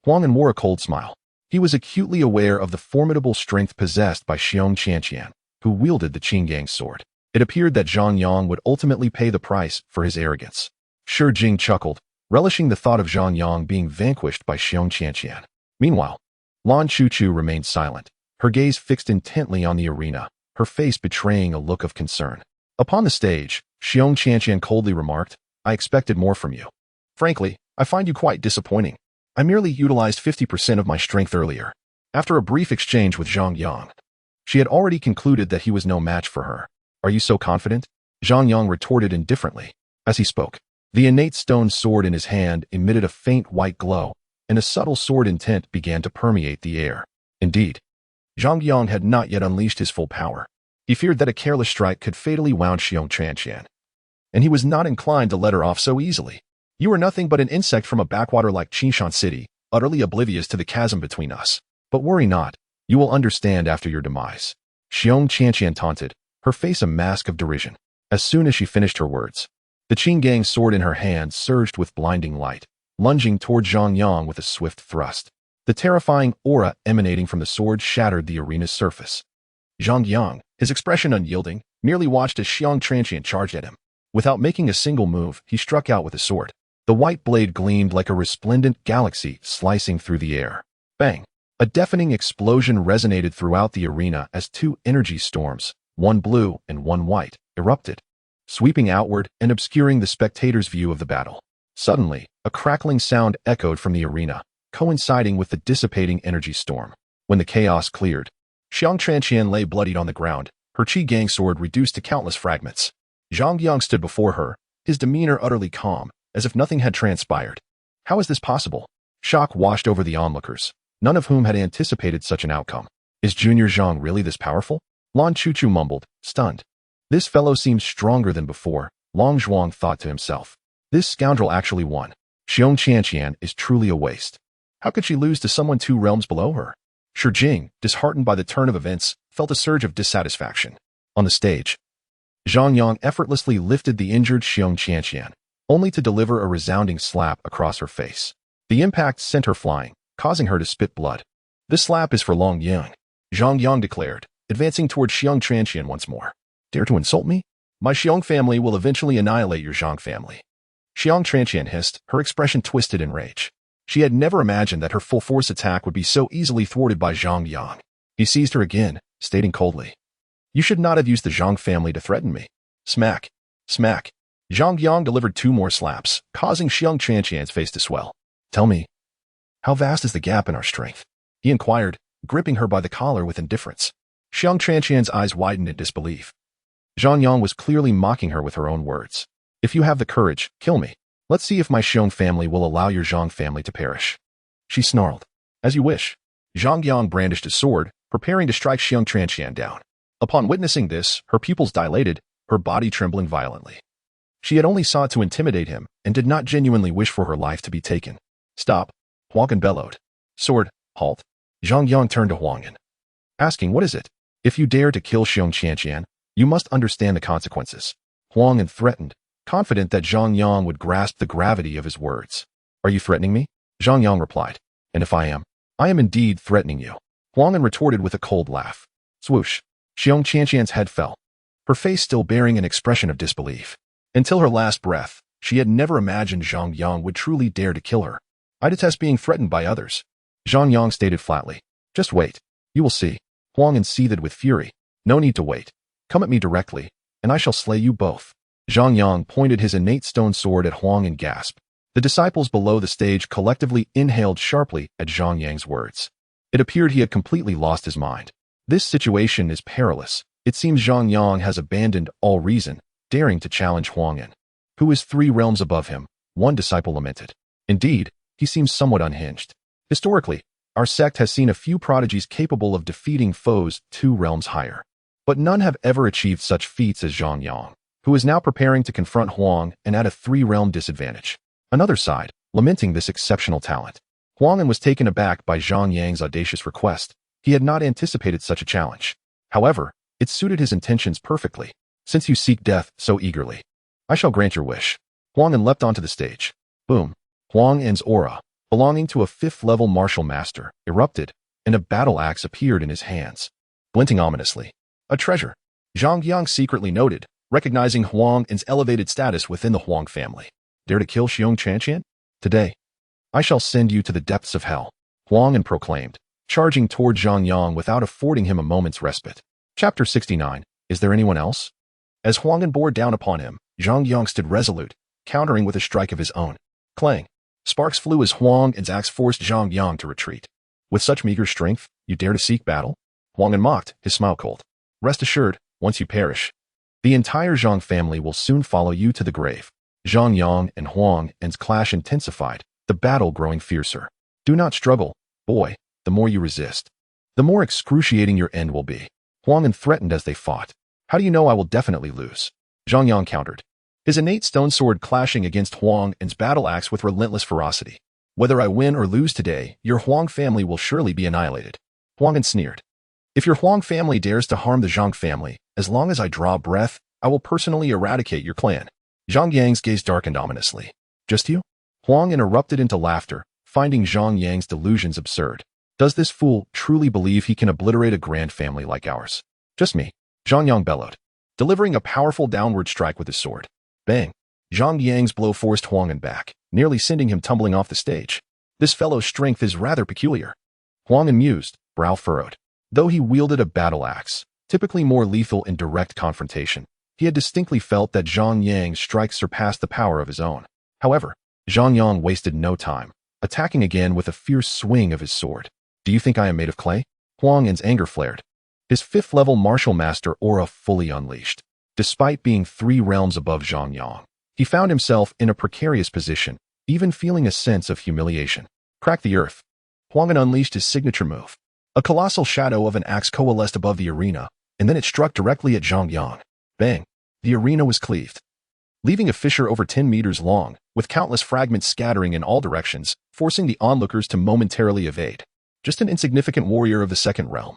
Huang wore a cold smile. He was acutely aware of the formidable strength possessed by Xiong Qianqian, who wielded the Qinggang sword. It appeared that Zhang Yang would ultimately pay the price for his arrogance. Shi Jing chuckled, relishing the thought of Zhang Yang being vanquished by Xiong Qianqian. Meanwhile, Lan Chuchu remained silent, her gaze fixed intently on the arena, her face betraying a look of concern. Upon the stage, Xiong Qianqian coldly remarked, I expected more from you. Frankly, I find you quite disappointing. I merely utilized 50% of my strength earlier. After a brief exchange with Zhang Yang, she had already concluded that he was no match for her. Are you so confident? Zhang Yang retorted indifferently. As he spoke, the innate stone sword in his hand emitted a faint white glow, and a subtle sword intent began to permeate the air. Indeed, Zhang Yang had not yet unleashed his full power. He feared that a careless strike could fatally wound Xiong Qianqian, and he was not inclined to let her off so easily. You are nothing but an insect from a backwater like Qingshan City, utterly oblivious to the chasm between us. But worry not, you will understand after your demise. Xiong Qianqian taunted, her face a mask of derision. As soon as she finished her words, the Qinggang sword in her hand surged with blinding light, lunging toward Zhang Yang with a swift thrust. The terrifying aura emanating from the sword shattered the arena's surface. Zhang Yang, his expression unyielding, merely watched as Xiong Qianqian charged at him. Without making a single move, he struck out with the sword. The white blade gleamed like a resplendent galaxy slicing through the air. Bang! A deafening explosion resonated throughout the arena as two energy storms, one blue and one white, erupted, sweeping outward and obscuring the spectators' view of the battle. Suddenly, a crackling sound echoed from the arena, coinciding with the dissipating energy storm. When the chaos cleared, Xiong Qianqian lay bloodied on the ground, her Qi-gang sword reduced to countless fragments. Zhang Yang stood before her, his demeanor utterly calm, as if nothing had transpired. How is this possible? Shock washed over the onlookers, none of whom had anticipated such an outcome. Is Junior Zhang really this powerful? Lan Chuchu mumbled, stunned. This fellow seems stronger than before, Long Zhuang thought to himself. This scoundrel actually won. Xiong Qianqian is truly a waste. How could she lose to someone 2 realms below her? Shi Jing, disheartened by the turn of events, felt a surge of dissatisfaction. On the stage, Zhang Yang effortlessly lifted the injured Xiong Qianqian, only to deliver a resounding slap across her face. The impact sent her flying, causing her to spit blood. This slap is for Long Yang, Zhang Yang declared, advancing toward Xiong Qianqian once more. Dare to insult me? My Xiong family will eventually annihilate your Zhang family. Xiong Qianqian hissed, her expression twisted in rage. She had never imagined that her full-force attack would be so easily thwarted by Zhang Yang. He seized her again, stating coldly, You should not have used the Zhang family to threaten me. Smack. Smack. Zhang Yang delivered 2 more slaps, causing Xiong Qianqian's face to swell. Tell me, how vast is the gap in our strength? He inquired, gripping her by the collar with indifference. Xiang Chanqian's eyes widened in disbelief. Zhang Yang was clearly mocking her with her own words. If you have the courage, kill me. Let's see if my Xiong family will allow your Zhang family to perish. She snarled. As you wish. Zhang Yang brandished his sword, preparing to strike Xiang Chanqian down. Upon witnessing this, her pupils dilated, her body trembling violently. She had only sought to intimidate him and did not genuinely wish for her life to be taken. Stop. Huang'an bellowed. Sword, halt. Zhang Yang turned to Huang'an, asking, what is it? If you dare to kill Xiong Chanqian, you must understand the consequences. Huang'an threatened, confident that Zhang Yang would grasp the gravity of his words. Are you threatening me? Zhang Yang replied. And if I am indeed threatening you. Huang'an retorted with a cold laugh. Swoosh. Xiong Chanqian's head fell, her face still bearing an expression of disbelief. Until her last breath, she had never imagined Zhang Yang would truly dare to kill her. I detest being threatened by others. Zhang Yang stated flatly. Just wait. You will see. Huang'an seethed with fury. No need to wait. Come at me directly, and I shall slay you both. Zhang Yang pointed his innate stone sword at Huang and gasped. The disciples below the stage collectively inhaled sharply at Zhang Yang's words. It appeared he had completely lost his mind. This situation is perilous. It seems Zhang Yang has abandoned all reason, daring to challenge Huang'an, who is 3 realms above him, one disciple lamented. Indeed, he seems somewhat unhinged. Historically, our sect has seen a few prodigies capable of defeating foes 2 realms higher. But none have ever achieved such feats as Zhang Yang, who is now preparing to confront Huang and at a 3-realm disadvantage. Another side, lamenting this exceptional talent. Huang'an was taken aback by Zhang Yang's audacious request. He had not anticipated such a challenge. However, it suited his intentions perfectly. Since you seek death so eagerly, I shall grant your wish. Huang'an leapt onto the stage. Boom. Huang'an's aura, belonging to a 5th-level martial master, erupted, and a battle axe appeared in his hands, glinting ominously. A treasure. Zhang Yang secretly noted, recognizing Huang'an's elevated status within the Huang family. Dare to kill Xiong Chanqian? Today, I shall send you to the depths of hell, Huang'an proclaimed, charging toward Zhang Yang without affording him a moment's respite. Chapter 69. Is there anyone else? As Huang'an bore down upon him, Zhang Yang stood resolute, countering with a strike of his own. Clang. Sparks flew as Huang'an's axe forced Zhang Yang to retreat. With such meager strength, you dare to seek battle? Huang'an mocked, his smile cold. Rest assured, once you perish, the entire Zhang family will soon follow you to the grave. Zhang Yang and Huang'an's clash intensified, the battle growing fiercer. Do not struggle, boy. The more you resist, the more excruciating your end will be. Huang'an threatened as they fought. How do you know I will definitely lose? Zhang Yang countered, his innate stone sword clashing against Huang'an's battle axe with relentless ferocity. Whether I win or lose today, your Huang family will surely be annihilated. Huang'an sneered. If your Huang family dares to harm the Zhang family, as long as I draw breath, I will personally eradicate your clan. Zhang Yang's gaze darkened ominously. Just you? Huang'an erupted into laughter, finding Zhang Yang's delusions absurd. Does this fool truly believe he can obliterate a grand family like ours? Just me. Zhang Yang bellowed, delivering a powerful downward strike with his sword. Bang. Zhang Yang's blow forced Huang'an back, nearly sending him tumbling off the stage. This fellow's strength is rather peculiar. Huang'an mused, brow furrowed. Though he wielded a battle axe, typically more lethal in direct confrontation, he had distinctly felt that Zhang Yang's strikes surpassed the power of his own. However, Zhang Yang wasted no time, attacking again with a fierce swing of his sword. Do you think I am made of clay? Huang'an's anger flared, his 5th-level martial master aura fully unleashed. Despite being 3 realms above Zhang Yang, he found himself in a precarious position, even feeling a sense of humiliation. Crack the earth. Huang'an unleashed his signature move. A colossal shadow of an axe coalesced above the arena, and then it struck directly at Zhang Yang. Bang! The arena was cleaved, leaving a fissure over 10 meters long, with countless fragments scattering in all directions, forcing the onlookers to momentarily evade. Just an insignificant warrior of the 2nd realm,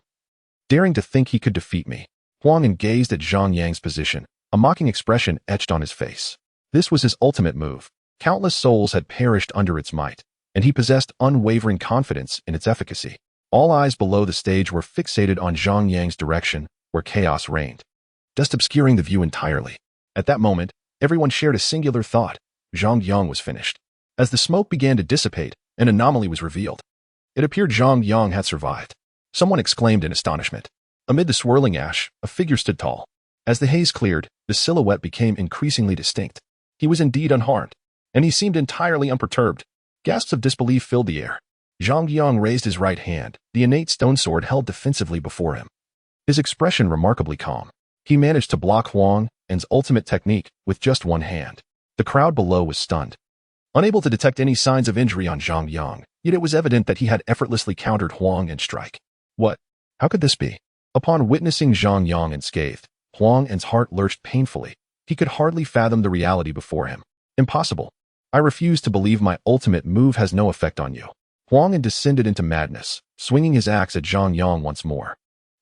daring to think he could defeat me. Huang'an gazed at Zhang Yang's position, a mocking expression etched on his face. This was his ultimate move. Countless souls had perished under its might, and he possessed unwavering confidence in its efficacy. All eyes below the stage were fixated on Zhang Yang's direction, where chaos reigned, dust obscuring the view entirely. At that moment, everyone shared a singular thought. Zhang Yang was finished. As the smoke began to dissipate, an anomaly was revealed. It appeared Zhang Yang had survived. Someone exclaimed in astonishment. Amid the swirling ash, a figure stood tall. As the haze cleared, the silhouette became increasingly distinct. He was indeed unharmed, and he seemed entirely unperturbed. Gasps of disbelief filled the air. Zhang Yang raised his right hand, the innate stone sword held defensively before him. His expression remarkably calm. He managed to block Huang En's ultimate technique with just one hand. The crowd below was stunned, unable to detect any signs of injury on Zhang Yang, yet it was evident that he had effortlessly countered Huang En's strike. What? How could this be? Upon witnessing Zhang Yang unscathed, Huang En's heart lurched painfully. He could hardly fathom the reality before him. Impossible. I refuse to believe my ultimate move has no effect on you. Huang En descended into madness, swinging his axe at Zhang Yang once more.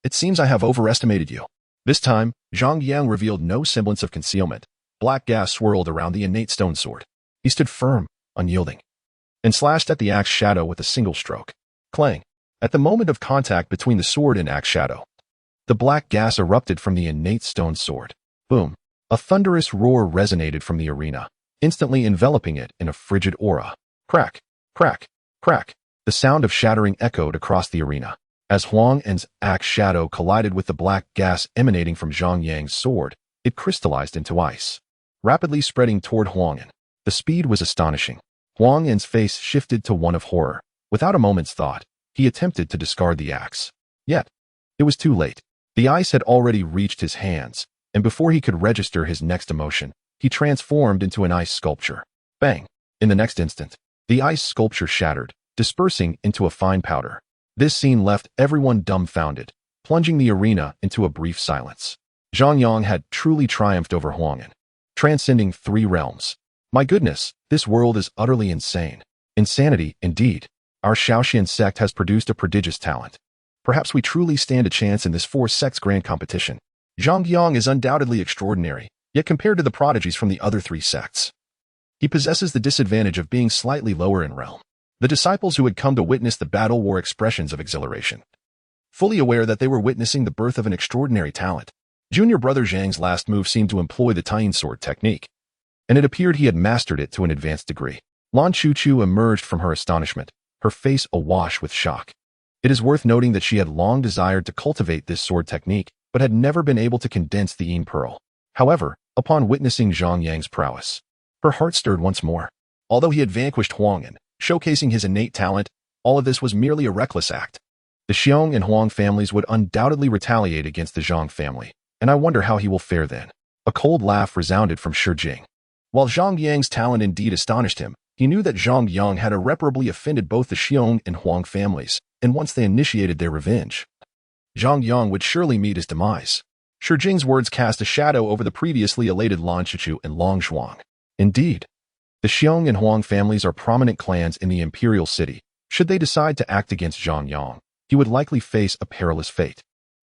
It seems I have overestimated you. This time, Zhang Yang revealed no semblance of concealment. Black gas swirled around the innate stone sword. He stood firm, unyielding, and slashed at the axe shadow with a single stroke. Clang! At the moment of contact between the sword and axe shadow, the black gas erupted from the innate stone sword. Boom! A thunderous roar resonated from the arena, instantly enveloping it in a frigid aura. Crack! Crack! Crack! The sound of shattering echoed across the arena. As Huang En's axe shadow collided with the black gas emanating from Zhang Yang's sword, it crystallized into ice, rapidly spreading toward Huang En. The speed was astonishing. Huang En's face shifted to one of horror. Without a moment's thought, he attempted to discard the axe. Yet, it was too late. The ice had already reached his hands, and before he could register his next emotion, he transformed into an ice sculpture. Bang! In the next instant, the ice sculpture shattered, dispersing into a fine powder. This scene left everyone dumbfounded, plunging the arena into a brief silence. Zhang Yang had truly triumphed over Huang En, transcending 3 realms. My goodness, this world is utterly insane. Insanity, indeed. Our Shaoxian sect has produced a prodigious talent. Perhaps we truly stand a chance in this 4 sects grand competition. Zhang Yang is undoubtedly extraordinary, yet compared to the prodigies from the other 3 sects, he possesses the disadvantage of being slightly lower in realm. The disciples who had come to witness the battle wore expressions of exhilaration, fully aware that they were witnessing the birth of an extraordinary talent. Junior brother Zhang's last move seemed to employ the tying sword technique, and it appeared he had mastered it to an advanced degree. Lan Chuchu emerged from her astonishment, her face awash with shock. It is worth noting that she had long desired to cultivate this sword technique, but had never been able to condense the Yin Pearl. However, upon witnessing Zhang Yang's prowess, her heart stirred once more. Although he had vanquished Huang En, showcasing his innate talent, all of this was merely a reckless act. The Xiong and Huang families would undoubtedly retaliate against the Zhang family, and I wonder how he will fare then. A cold laugh resounded from Shi Jing. While Zhang Yang's talent indeed astonished him, he knew that Zhang Yang had irreparably offended both the Xiong and Huang families, and once they initiated their revenge, Zhang Yang would surely meet his demise. Shi Jing's words cast a shadow over the previously elated Lan Shichu and Long Zhuang. Indeed, the Xiong and Huang families are prominent clans in the Imperial City. Should they decide to act against Zhang Yang, he would likely face a perilous fate,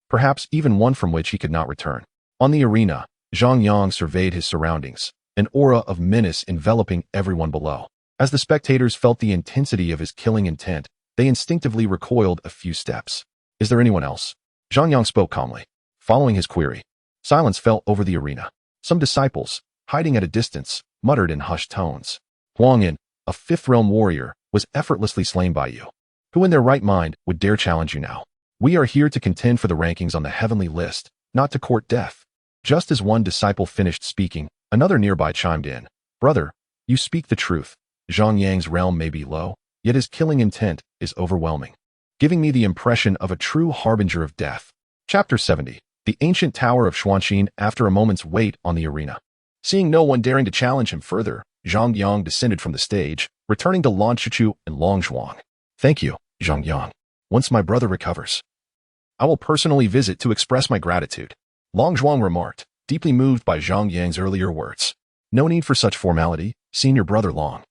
perhaps even one from which he could not return. On the arena, Zhang Yang surveyed his surroundings, an aura of menace enveloping everyone below. As the spectators felt the intensity of his killing intent, they instinctively recoiled a few steps. Is there anyone else? Zhang Yang spoke calmly. Following his query, silence fell over the arena. Some disciples, hiding at a distance, muttered in hushed tones. Huang En, a 5th realm warrior, was effortlessly slain by you. Who in their right mind would dare challenge you now? We are here to contend for the rankings on the heavenly list, not to court death. Just as one disciple finished speaking, another nearby chimed in. Brother, you speak the truth. Zhang Yang's realm may be low, yet his killing intent is overwhelming, giving me the impression of a true harbinger of death. Chapter 70. The Ancient Tower of Xuanxin. After a moment's wait on the arena, seeing no one daring to challenge him further, Zhang Yang descended from the stage, returning to Lan Shichu and Long Zhuang. Thank you, Zhang Yang. Once my brother recovers, I will personally visit to express my gratitude. Long Zhuang remarked, deeply moved by Zhang Yang's earlier words. No need for such formality, senior brother Long.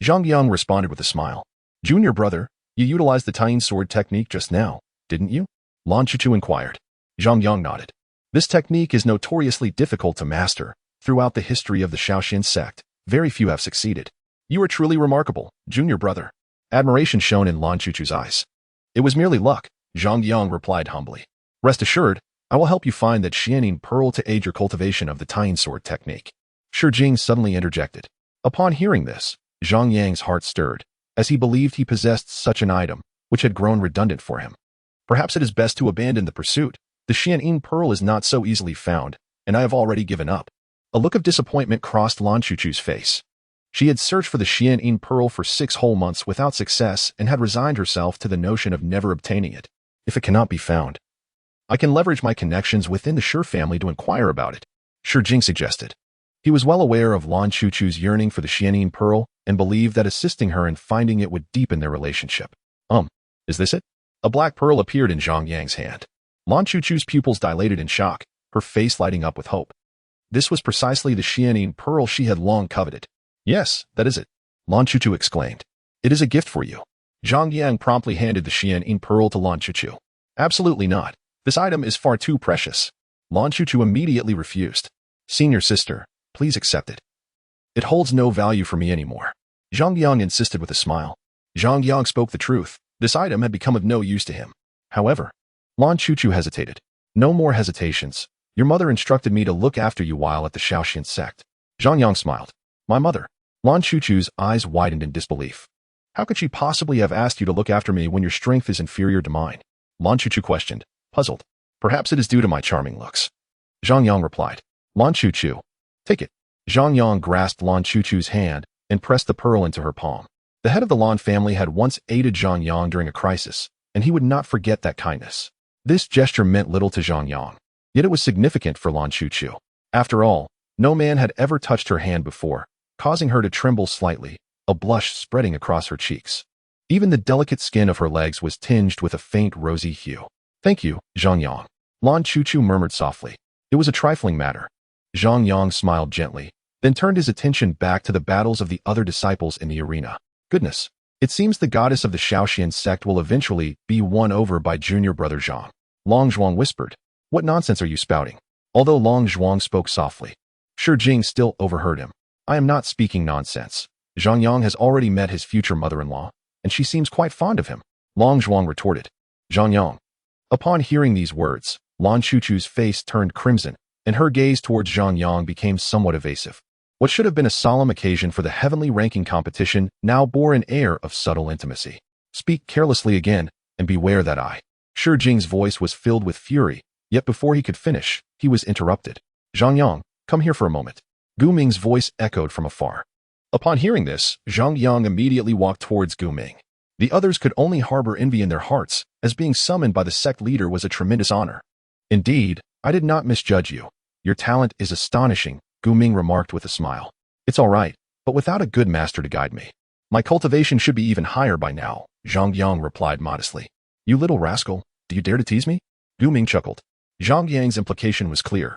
Zhang Yang responded with a smile. Junior brother, you utilized the tying sword technique just now, didn't you? Lan Shichu inquired. Zhang Yang nodded. This technique is notoriously difficult to master. Throughout the history of the Shaoxian sect, very few have succeeded. You are truly remarkable, junior brother. Admiration shone in Lan Chuchu's eyes. It was merely luck, Zhang Yang replied humbly. Rest assured, I will help you find that Xianing pearl to aid your cultivation of the tying sword technique. Shi Jing suddenly interjected. Upon hearing this, Zhang Yang's heart stirred, as he believed he possessed such an item, which had grown redundant for him. Perhaps it is best to abandon the pursuit. The Xianing pearl is not so easily found, and I have already given up. A look of disappointment crossed Lan Chuchu's face. She had searched for the Xianyin pearl for 6 whole months without success and had resigned herself to the notion of never obtaining it. If it cannot be found, I can leverage my connections within the Shi family to inquire about it, Shi Jing suggested. He was well aware of Lan Chuchu's yearning for the Xianyin pearl and believed that assisting her in finding it would deepen their relationship. Is this it? A black pearl appeared in Zhang Yang's hand. Lan Chuchu's pupils dilated in shock, her face lighting up with hope. This was precisely the Xianyin pearl she had long coveted. Yes, that is it, Lan Chuchu exclaimed. It is a gift for you. Zhang Yang promptly handed the Xianyin pearl to Lan Chuchu. Absolutely not. This item is far too precious. Lan Chuchu immediately refused. Senior sister, please accept it. It holds no value for me anymore. Zhang Yang insisted with a smile. Zhang Yang spoke the truth. This item had become of no use to him. However, Lan Chuchu hesitated. No more hesitations. Your mother instructed me to look after you while at the Shaoxian sect. Zhang Yang smiled. My mother. Lan Chuchu's eyes widened in disbelief. How could she possibly have asked you to look after me when your strength is inferior to mine? Lan Chuchu questioned, puzzled. Perhaps it is due to my charming looks. Zhang Yang replied. Lan Chuchu, take it. Zhang Yang grasped Lan Chuchu's hand and pressed the pearl into her palm. The head of the Lan family had once aided Zhang Yang during a crisis, and he would not forget that kindness. This gesture meant little to Zhang Yang, yet it was significant for Lan Chuchu. After all, no man had ever touched her hand before, causing her to tremble slightly, a blush spreading across her cheeks. Even the delicate skin of her legs was tinged with a faint rosy hue. Thank you, Zhang Yang. Lan Chuchu murmured softly. It was a trifling matter. Zhang Yang smiled gently, then turned his attention back to the battles of the other disciples in the arena. Goodness, it seems the goddess of the Shaoxian sect will eventually be won over by junior brother Zhang. Long Zhuang whispered. What nonsense are you spouting? Although Long Zhuang spoke softly, Shi Jing still overheard him. I am not speaking nonsense. Zhang Yang has already met his future mother-in-law, and she seems quite fond of him. Long Zhuang retorted. Zhang Yang. Upon hearing these words, Lan Chuchu's face turned crimson, and her gaze towards Zhang Yang became somewhat evasive. What should have been a solemn occasion for the heavenly ranking competition now bore an air of subtle intimacy. Speak carelessly again, and beware that eye. Shi Jing's voice was filled with fury, yet before he could finish, he was interrupted. Zhang Yang, come here for a moment. Gu Ming's voice echoed from afar. Upon hearing this, Zhang Yang immediately walked towards Gu Ming. The others could only harbor envy in their hearts, as being summoned by the sect leader was a tremendous honor. Indeed, I did not misjudge you. Your talent is astonishing, Gu Ming remarked with a smile. It's all right, but without a good master to guide me. My cultivation should be even higher by now, Zhang Yang replied modestly. You little rascal, do you dare to tease me? Gu Ming chuckled. Zhang Yang's implication was clear,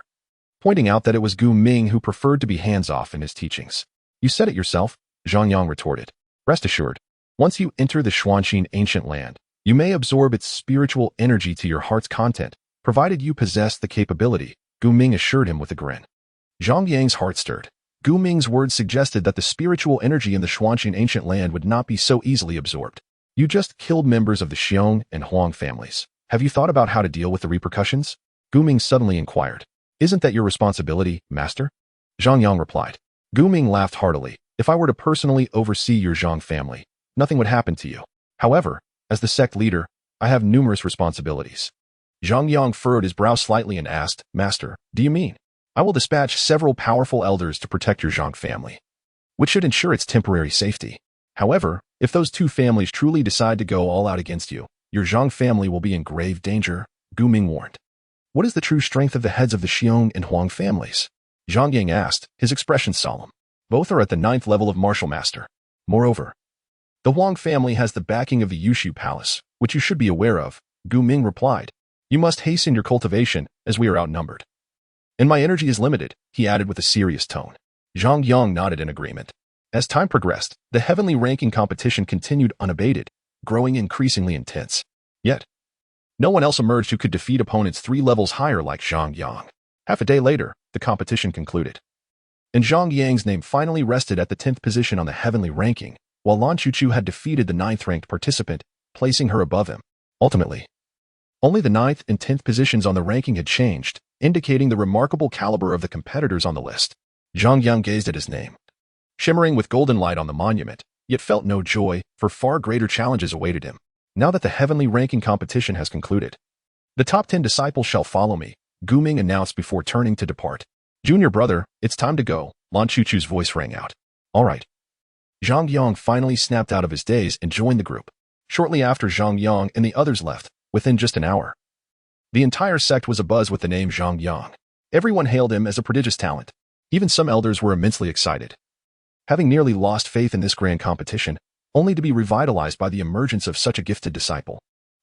pointing out that it was Gu Ming who preferred to be hands-off in his teachings. You said it yourself, Zhang Yang retorted. Rest assured, once you enter the Xuanxin ancient land, you may absorb its spiritual energy to your heart's content, provided you possess the capability, Gu Ming assured him with a grin. Zhang Yang's heart stirred. Gu Ming's words suggested that the spiritual energy in the Xuanxin ancient land would not be so easily absorbed. You just killed members of the Xiong and Huang families. Have you thought about how to deal with the repercussions? Gu Ming suddenly inquired. Isn't that your responsibility, master? Zhang Yang replied. Gu Ming laughed heartily. If I were to personally oversee your Zhang family, nothing would happen to you. However, as the sect leader, I have numerous responsibilities. Zhang Yang furrowed his brow slightly and asked, Master, do you mean? I will dispatch several powerful elders to protect your Zhang family, which should ensure its temporary safety. However, if those two families truly decide to go all out against you, your Zhang family will be in grave danger, Gu Ming warned. What is the true strength of the heads of the Xiong and Huang families? Zhang Yang asked, his expression solemn. Both are at the 9th level of martial master. Moreover, the Huang family has the backing of the Yushu Palace, which you should be aware of, Gu Ming replied. You must hasten your cultivation, as we are outnumbered. And my energy is limited, he added with a serious tone. Zhang Yang nodded in agreement. As time progressed, the heavenly ranking competition continued unabated, growing increasingly intense. Yet, no one else emerged who could defeat opponents 3 levels higher like Zhang Yang. Half a day later, the competition concluded. And Zhang Yang's name finally rested at the 10th position on the heavenly ranking, while Lan Chuchu had defeated the 9th-ranked participant, placing her above him. Ultimately, only the 9th and 10th positions on the ranking had changed, indicating the remarkable caliber of the competitors on the list. Zhang Yang gazed at his name, shimmering with golden light on the monument, yet felt no joy, for far greater challenges awaited him. Now that the heavenly ranking competition has concluded, the top 10 disciples shall follow me, Gu Ming announced before turning to depart. Junior brother, it's time to go, Lan Chuchu's voice rang out. All right, Zhang Yang finally snapped out of his daze and joined the group. Shortly after Zhang Yang and the others left, within just an hour, the entire sect was abuzz with the name Zhang Yang. Everyone hailed him as a prodigious talent. Even some elders were immensely excited, having nearly lost faith in this grand competition, only to be revitalized by the emergence of such a gifted disciple.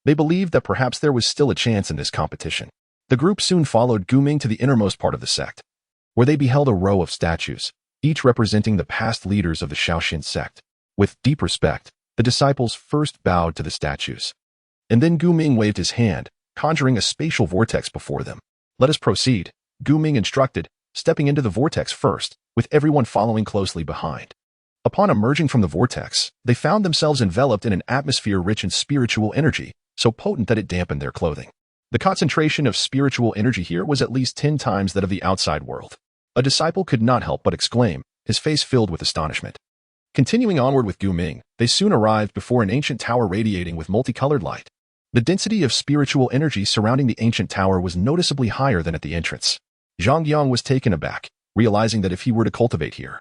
They believed that perhaps there was still a chance in this competition. The group soon followed Guming to the innermost part of the sect, where they beheld a row of statues, each representing the past leaders of the Shaoxin sect. With deep respect, the disciples first bowed to the statues. And then Guming waved his hand, conjuring a spatial vortex before them. "Let us proceed," Guming instructed, stepping into the vortex first, with everyone following closely behind. Upon emerging from the vortex, they found themselves enveloped in an atmosphere rich in spiritual energy, so potent that it dampened their clothing. The concentration of spiritual energy here was at least 10 times that of the outside world. A disciple could not help but exclaim, his face filled with astonishment. Continuing onward with Guming, they soon arrived before an ancient tower radiating with multicolored light. The density of spiritual energy surrounding the ancient tower was noticeably higher than at the entrance. Zhang Yang was taken aback, realizing that if he were to cultivate here,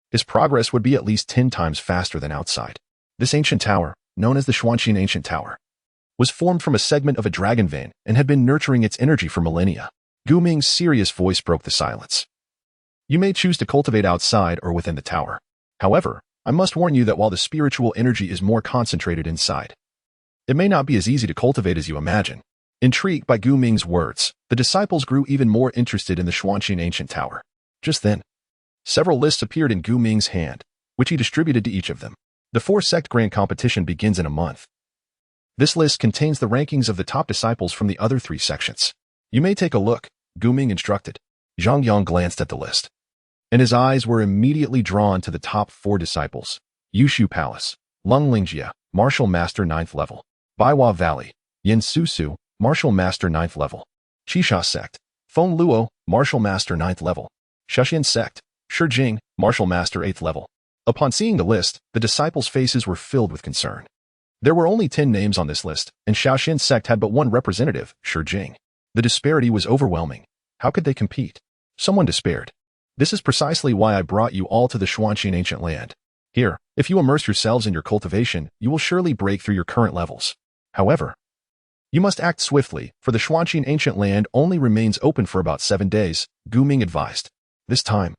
his progress would be at least 10 times faster than outside. This ancient tower, known as the Xuanqin Ancient Tower, was formed from a segment of a dragon vein and had been nurturing its energy for millennia. Guming's serious voice broke the silence. "You may choose to cultivate outside or within the tower. However, I must warn you that while the spiritual energy is more concentrated inside, it may not be as easy to cultivate as you imagine." Intrigued by Guming's words, the disciples grew even more interested in the Xuanqin Ancient Tower. Just then, several lists appeared in Guming's hand, which he distributed to each of them. The 4-sect grand competition begins in a month. This list contains the rankings of the top disciples from the other 3 sections. "You may take a look," Guming instructed. Zhang Yang glanced at the list, and his eyes were immediately drawn to the top 4 disciples. Yushu Palace, Lung Lingjia, Martial Master 9th level. Baiwa Valley, Yin Susu, Martial Master 9th level. Qisha Sect, Feng Luo, Martial Master 9th level. Shaoxin Sect, Shijing, Martial Master 8th level. Upon seeing the list, the disciples' faces were filled with concern. There were only 10 names on this list, and Shaoxin Sect had but one representative, Shijing. The disparity was overwhelming. How could they compete? Someone despaired. "This is precisely why I brought you all to the Xuanqin Ancient Land. Here, if you immerse yourselves in your cultivation, you will surely break through your current levels. However, you must act swiftly, for the Xuanqin Ancient Land only remains open for about 7 days, Guming advised. This time,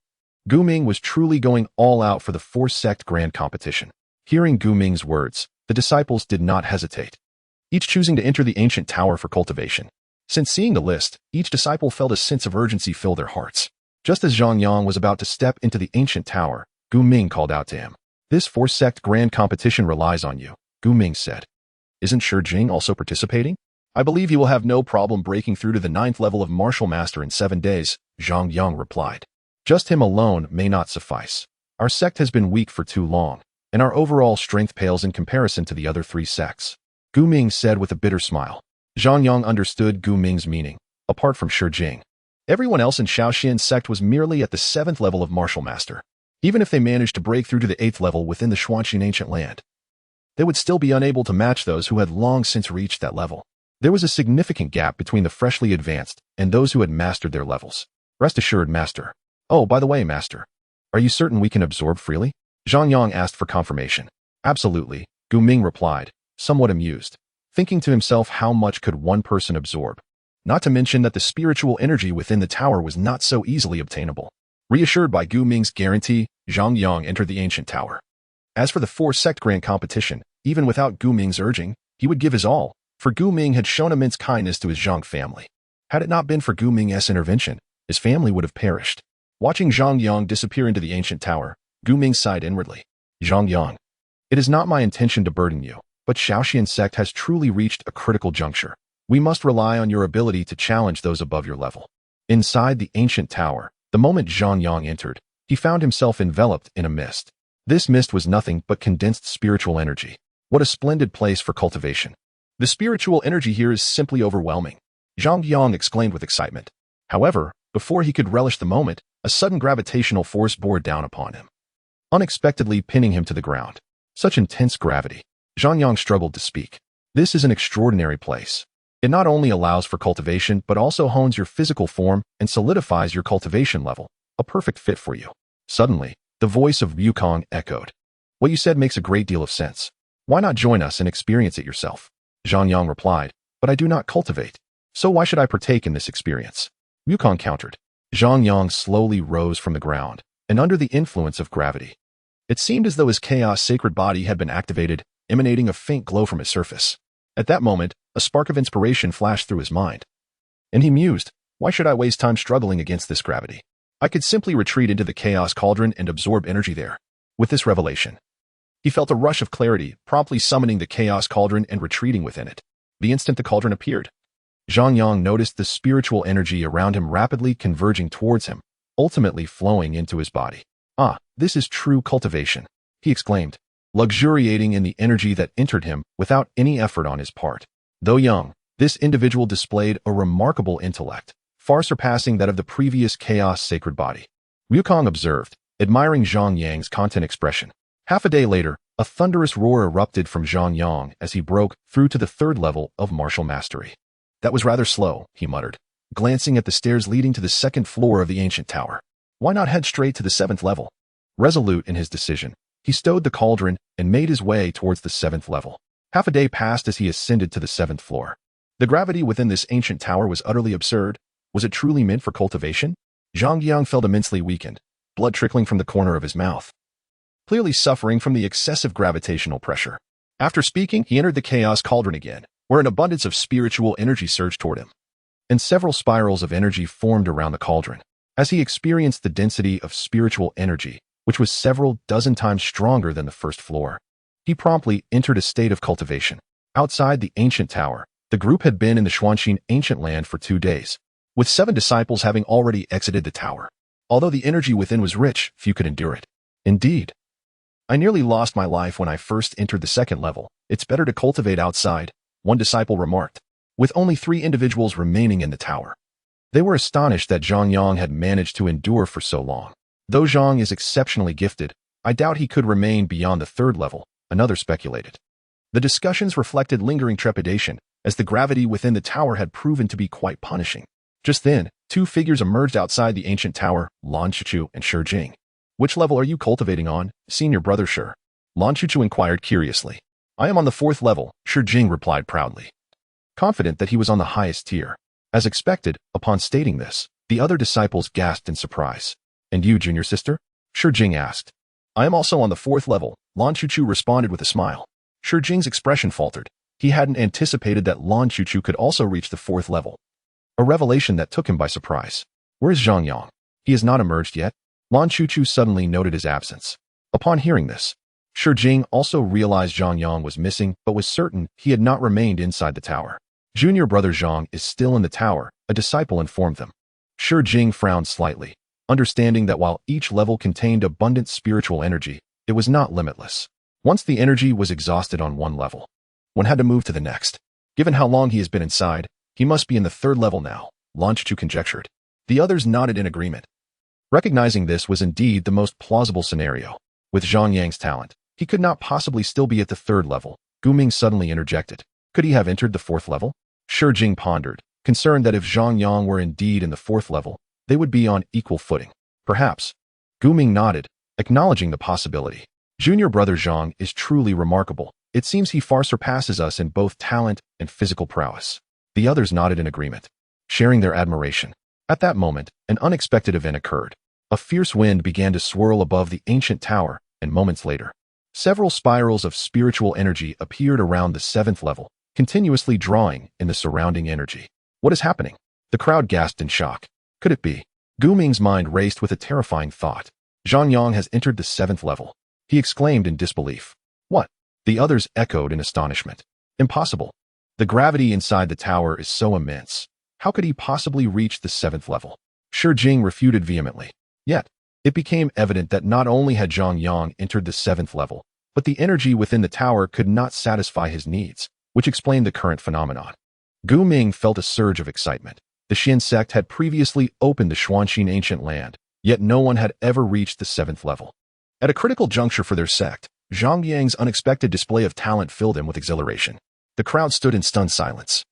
Guming was truly going all out for the 4-sect grand competition. Hearing Guming's words, the disciples did not hesitate, each choosing to enter the ancient tower for cultivation. Since seeing the list, each disciple felt a sense of urgency fill their hearts. Just as Zhang Yang was about to step into the ancient tower, Guming called out to him. "This 4-sect grand competition relies on you," Guming said. "Isn't Shijing also participating? I believe he will have no problem breaking through to the 9th level of Martial Master in 7 days, Zhang Yang replied. "Just him alone may not suffice. Our sect has been weak for too long, and our overall strength pales in comparison to the other 3 sects," Guming said with a bitter smile. Zhang Yang understood Guming's meaning. Apart from Shijing, everyone else in Shaoxin sect was merely at the 7th level of Martial Master. Even if they managed to break through to the 8th level within the Xuanqin Ancient Land, they would still be unable to match those who had long since reached that level. There was a significant gap between the freshly advanced and those who had mastered their levels. "Rest assured, Master." "Oh, by the way, Master, are you certain we can absorb freely?" Zhang Yang asked for confirmation. "Absolutely," Guming replied, somewhat amused, thinking to himself how much could one person absorb. Not to mention that the spiritual energy within the tower was not so easily obtainable. Reassured by Guming's guarantee, Zhang Yang entered the ancient tower. As for the 4-sect grand competition, even without Guming's urging, he would give his all, for Guming had shown immense kindness to his Zhang family. Had it not been for Guming's intervention, his family would have perished. Watching Zhang Yang disappear into the ancient tower, Guming sighed inwardly. "Zhang Yang, it is not my intention to burden you, but Shaoxin sect has truly reached a critical juncture. We must rely on your ability to challenge those above your level." Inside the ancient tower, the moment Zhang Yang entered, he found himself enveloped in a mist. This mist was nothing but condensed spiritual energy. What a splendid place for cultivation. "The spiritual energy here is simply overwhelming," Zhang Yang exclaimed with excitement. However, before he could relish the moment, a sudden gravitational force bore down upon him, unexpectedly pinning him to the ground. Such intense gravity. Zhang Yang struggled to speak. "This is an extraordinary place. It not only allows for cultivation but also hones your physical form and solidifies your cultivation level, a perfect fit for you." Suddenly, the voice of Yukong echoed. What you said makes a great deal of sense. Why not join us and experience it yourself? Zhang Yang replied, but I do not cultivate. So why should I partake in this experience? Wukong countered. Zhang Yang slowly rose from the ground, and under the influence of gravity. It seemed as though his chaos sacred body had been activated, emanating a faint glow from his surface. At that moment, a spark of inspiration flashed through his mind. And he mused, why should I waste time struggling against this gravity? I could simply retreat into the chaos cauldron and absorb energy there. With this revelation, he felt a rush of clarity, promptly summoning the chaos cauldron and retreating within it. The instant the cauldron appeared, Zhang Yang noticed the spiritual energy around him rapidly converging towards him, ultimately flowing into his body. Ah, this is true cultivation, he exclaimed, luxuriating in the energy that entered him without any effort on his part. Though young, this individual displayed a remarkable intellect, far surpassing that of the previous chaos sacred body. Wukong observed, admiring Zhang Yang's content expression. Half a day later, a thunderous roar erupted from Zhang Yang as he broke through to the third level of martial mastery. That was rather slow, he muttered, glancing at the stairs leading to the second floor of the ancient tower. Why not head straight to the 7th level? Resolute in his decision, he stowed the cauldron and made his way towards the 7th level. Half a day passed as he ascended to the 7th floor. The gravity within this ancient tower was utterly absurd. Was it truly meant for cultivation? Zhang Yang felt immensely weakened, blood trickling from the corner of his mouth, clearly suffering from the excessive gravitational pressure. After speaking, he entered the chaos cauldron again, where an abundance of spiritual energy surged toward him, and several spirals of energy formed around the cauldron. As he experienced the density of spiritual energy, which was several dozen times stronger than the first floor, he promptly entered a state of cultivation. Outside the ancient tower, the group had been in the Xuanxin ancient land for 2 days, with 7 disciples having already exited the tower. Although the energy within was rich, few could endure it. Indeed, I nearly lost my life when I first entered the 2nd level. It's better to cultivate outside, one disciple remarked, with only 3 individuals remaining in the tower. They were astonished that Zhang Yang had managed to endure for so long. Though Zhang is exceptionally gifted, I doubt he could remain beyond the 3rd level, another speculated. The discussions reflected lingering trepidation, as the gravity within the tower had proven to be quite punishing. Just then, 2 figures emerged outside the ancient tower, Lan Chuchu and Shi Jing. Which level are you cultivating on, senior brother Shi? Lan Chuchu inquired curiously. I am on the 4th level, Shi Jing replied proudly, confident that he was on the highest tier. As expected, upon stating this, the other disciples gasped in surprise. And you, junior sister? Shi Jing asked. I am also on the 4th level, Lan Chuchu responded with a smile. Shi Jing's expression faltered. He hadn't anticipated that Lan Chuchu could also reach the 4th level, a revelation that took him by surprise. Where is Zhang Yang? He has not emerged yet. Lan Chuchu suddenly noted his absence. Upon hearing this, Shi Jing also realized Zhang Yang was missing, but was certain he had not remained inside the tower. Junior brother Zhang is still in the tower, a disciple informed them. Shi Jing frowned slightly, understanding that while each level contained abundant spiritual energy, it was not limitless. Once the energy was exhausted on one level, one had to move to the next. Given how long he has been inside, he must be in the 3rd level now, Lan Chuchu conjectured. The others nodded in agreement. Recognizing this was indeed the most plausible scenario. With Zhang Yang's talent, he could not possibly still be at the 3rd level. Gu Ming suddenly interjected. Could he have entered the 4th level? Shi Jing pondered, concerned that if Zhang Yang were indeed in the 4th level, they would be on equal footing. Perhaps. Gu Ming nodded, acknowledging the possibility. Junior brother Zhang is truly remarkable. It seems he far surpasses us in both talent and physical prowess. The others nodded in agreement, sharing their admiration. At that moment, an unexpected event occurred. A fierce wind began to swirl above the ancient tower, and moments later, several spirals of spiritual energy appeared around the 7th level, continuously drawing in the surrounding energy. What is happening? The crowd gasped in shock. Could it be? Gu Ming's mind raced with a terrifying thought. Zhang Yang has entered the 7th level. He exclaimed in disbelief. What? The others echoed in astonishment. Impossible. The gravity inside the tower is so immense. How could he possibly reach the 7th level? Shi Jing refuted vehemently. Yet, it became evident that not only had Zhang Yang entered the 7th level, but the energy within the tower could not satisfy his needs, which explained the current phenomenon. Gu Ming felt a surge of excitement. The Xin sect had previously opened the Xuanxin ancient land, yet no one had ever reached the 7th level. At a critical juncture for their sect, Zhang Yang's unexpected display of talent filled him with exhilaration. The crowd stood in stunned silence,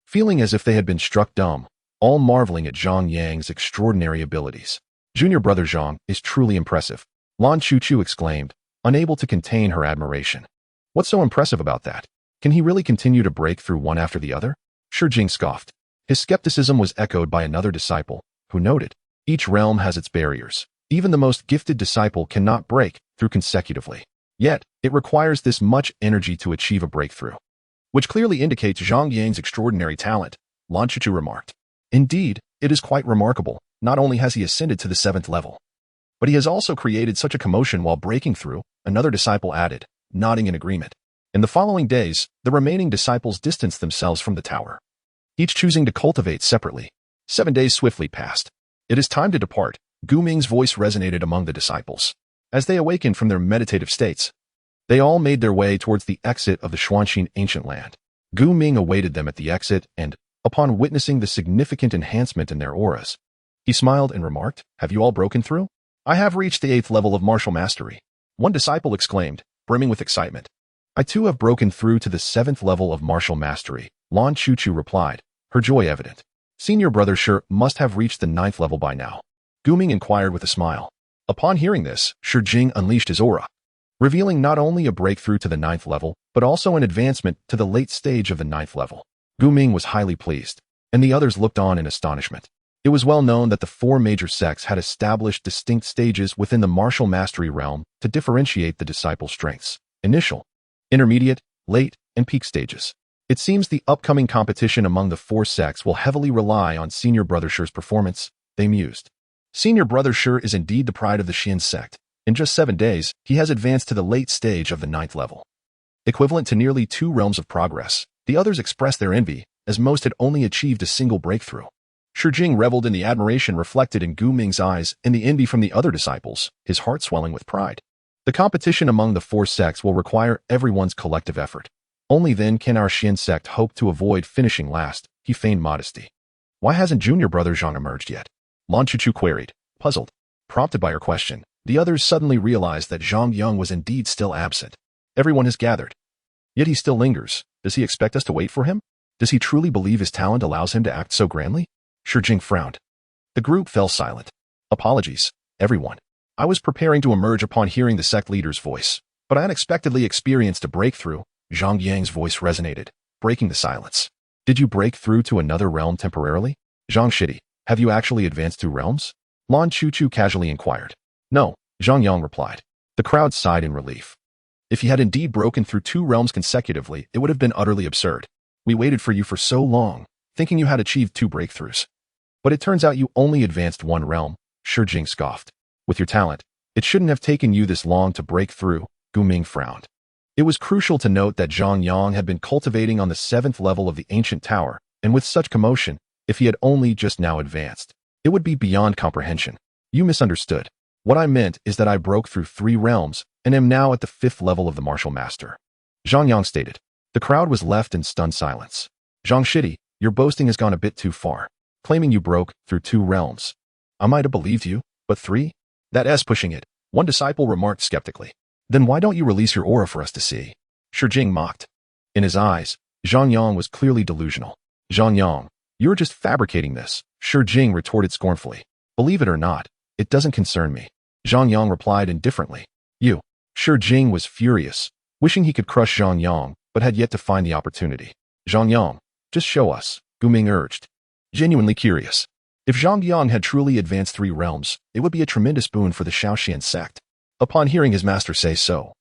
feeling as if they had been struck dumb, all marveling at Zhang Yang's extraordinary abilities. Junior brother Zhang is truly impressive, Lan Chuchu exclaimed, unable to contain her admiration. What's so impressive about that? Can he really continue to break through one after the other? Jing scoffed. His skepticism was echoed by another disciple, who noted, each realm has its barriers. Even the most gifted disciple cannot break through consecutively. Yet, it requires this much energy to achieve a breakthrough, which clearly indicates Zhang Yang's extraordinary talent, Lan Qichu remarked. Indeed, it is quite remarkable. Not only has he ascended to the 7th level, but he has also created such a commotion while breaking through, another disciple added, nodding in agreement. In the following days, the remaining disciples distanced themselves from the tower, each choosing to cultivate separately. 7 days swiftly passed. It is time to depart. Gu Ming's voice resonated among the disciples. As they awakened from their meditative states, they all made their way towards the exit of the Xuanxin ancient land. Gu Ming awaited them at the exit and, upon witnessing the significant enhancement in their auras, he smiled and remarked, "Have you all broken through? I have reached the 8th level of martial mastery." One disciple exclaimed, brimming with excitement. "I too have broken through to the 7th level of martial mastery," Lan Qichu replied, her joy evident. "Senior brother Shi must have reached the 9th level by now." Gu Ming inquired with a smile. Upon hearing this, Jing unleashed his aura, revealing not only a breakthrough to the 9th level, but also an advancement to the late stage of the 9th level. Gu Ming was highly pleased, and the others looked on in astonishment. It was well known that the 4 major sects had established distinct stages within the martial mastery realm to differentiate the disciple strengths: initial, intermediate, late, and peak stages. It seems the upcoming competition among the 4 sects will heavily rely on Senior Brother Shi's performance, they mused. Senior Brother Shi is indeed the pride of the Xian sect. In just 7 days, he has advanced to the late stage of the 9th level, equivalent to nearly 2 realms of progress. The others expressed their envy, as most had only achieved a single breakthrough. Jing reveled in the admiration reflected in Gu Ming's eyes and the envy from the other disciples, his heart swelling with pride. The competition among the 4 sects will require everyone's collective effort. Only then can our Xian sect hope to avoid finishing last, he feigned modesty. Why hasn't junior brother Zhang emerged yet? Lan Qichu queried, puzzled. Prompted by her question, the others suddenly realized that Zhang Yang was indeed still absent. Everyone has gathered. Yet he still lingers. Does he expect us to wait for him? Does he truly believe his talent allows him to act so grandly? Jing frowned. The group fell silent. Apologies, everyone. I was preparing to emerge upon hearing the sect leader's voice, but I unexpectedly experienced a breakthrough. Zhang Yang's voice resonated, breaking the silence. Did you break through to another realm temporarily? Zhang Shidi, have you actually advanced 2 realms? Lan Qichu casually inquired. No, Zhang Yang replied. The crowd sighed in relief. If he had indeed broken through 2 realms consecutively, it would have been utterly absurd. We waited for you for so long, thinking you had achieved 2 breakthroughs. But it turns out you only advanced 1 realm, Jing scoffed. With your talent, it shouldn't have taken you this long to break through, Gu Ming frowned. It was crucial to note that Zhang Yang had been cultivating on the 7th level of the ancient tower, and with such commotion, if he had only just now advanced, it would be beyond comprehension. You misunderstood. What I meant is that I broke through 3 realms, and am now at the 5th level of the martial master. Zhang Yang stated. The crowd was left in stunned silence. Zhang Shidi, your boasting has gone a bit too far, claiming you broke through 2 realms. I might have believed you, but 3? That's pushing it, one disciple remarked skeptically. Then why don't you release your aura for us to see? Jing mocked. In his eyes, Zhang Yang was clearly delusional. Zhang Yang, you're just fabricating this, Jing retorted scornfully. Believe it or not, it doesn't concern me. Zhang Yang replied indifferently. You. Jing was furious, wishing he could crush Zhang Yang, but had yet to find the opportunity. Zhang Yang, just show us, Gu Ming urged. Genuinely curious. If Zhang Yang had truly advanced 3 realms, it would be a tremendous boon for the Shaoxian sect. Upon hearing his master say so,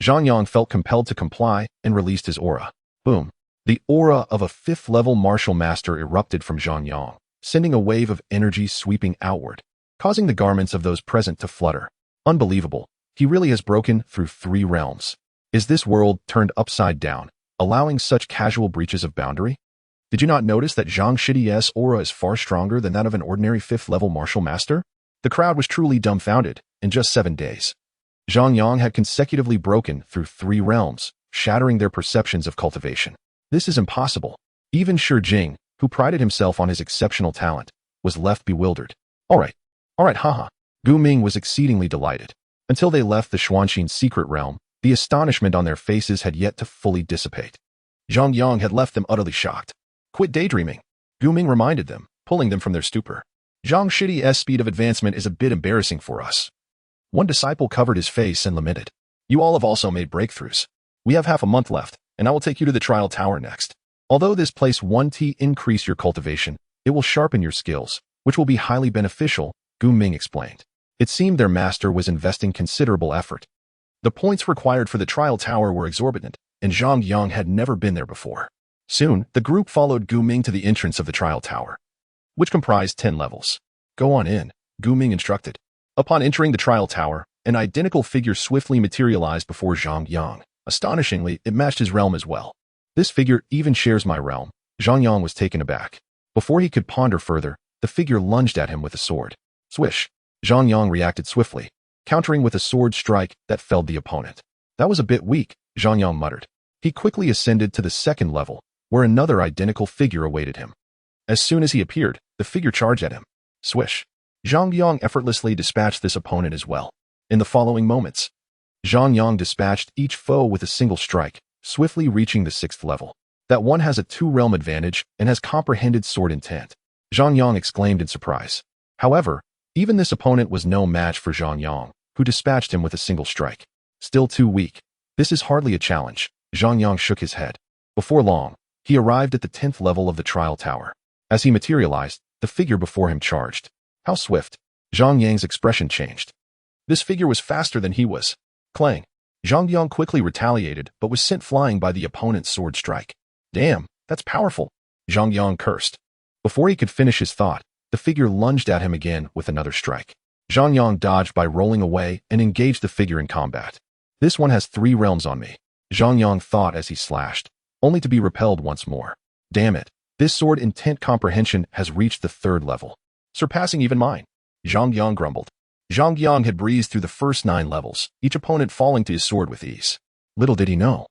Zhang Yang felt compelled to comply and released his aura. Boom. The aura of a 5th level martial master erupted from Zhang Yang, sending a wave of energy sweeping outward, causing the garments of those present to flutter. Unbelievable. He really has broken through 3 realms. Is this world turned upside down, allowing such casual breaches of boundary? Did you not notice that Zhang Shidi's aura is far stronger than that of an ordinary 5th level martial master? The crowd was truly dumbfounded. In just 7 days, Zhang Yang had consecutively broken through 3 realms, shattering their perceptions of cultivation. This is impossible. Even Jing, who prided himself on his exceptional talent, was left bewildered. All right, haha. Gu Ming was exceedingly delighted. Until they left the Xuanxin secret realm, the astonishment on their faces had yet to fully dissipate. Zhang Yang had left them utterly shocked. Quit daydreaming, Gu Ming reminded them, pulling them from their stupor. Zhang Shidi's speed of advancement is a bit embarrassing for us. One disciple covered his face and lamented. You all have also made breakthroughs. We have half a month left, and I will take you to the trial tower next. Although this place 1T increase your cultivation, it will sharpen your skills, which will be highly beneficial, Gu Ming explained. It seemed their master was investing considerable effort. The points required for the trial tower were exorbitant, and Zhang Yang had never been there before. Soon, the group followed Gu Ming to the entrance of the trial tower, which comprised 10 levels. Go on in, Gu Ming instructed. Upon entering the trial tower, an identical figure swiftly materialized before Zhang Yang. Astonishingly, it matched his realm as well. This figure even shares my realm. Zhang Yang was taken aback. Before he could ponder further, the figure lunged at him with a sword. Swish! Zhang Yang reacted swiftly, countering with a sword strike that felled the opponent. That was a bit weak, Zhang Yang muttered. He quickly ascended to the second level, where another identical figure awaited him. As soon as he appeared, the figure charged at him. Swish! Zhang Yang effortlessly dispatched this opponent as well. In the following moments, Zhang Yang dispatched each foe with a single strike, swiftly reaching the 6th level. That one has a 2-realm advantage and has comprehended sword intent. Zhang Yang exclaimed in surprise. However, even this opponent was no match for Zhang Yang, who dispatched him with a single strike. Still too weak. This is hardly a challenge. Zhang Yang shook his head. Before long, he arrived at the 10th level of the trial tower. As he materialized, the figure before him charged. How swift! Zhang Yang's expression changed. This figure was faster than he was. Clang! Zhang Yang quickly retaliated but was sent flying by the opponent's sword strike. Damn, that's powerful! Zhang Yang cursed. Before he could finish his thought, the figure lunged at him again with another strike. Zhang Yang dodged by rolling away and engaged the figure in combat. This one has 3 realms on me, Zhang Yang thought as he slashed, only to be repelled once more. Damn it, this sword intent comprehension has reached the 3rd level, surpassing even mine. Zhang Yang grumbled. Zhang Yang had breezed through the first 9 levels, each opponent falling to his sword with ease. Little did he know,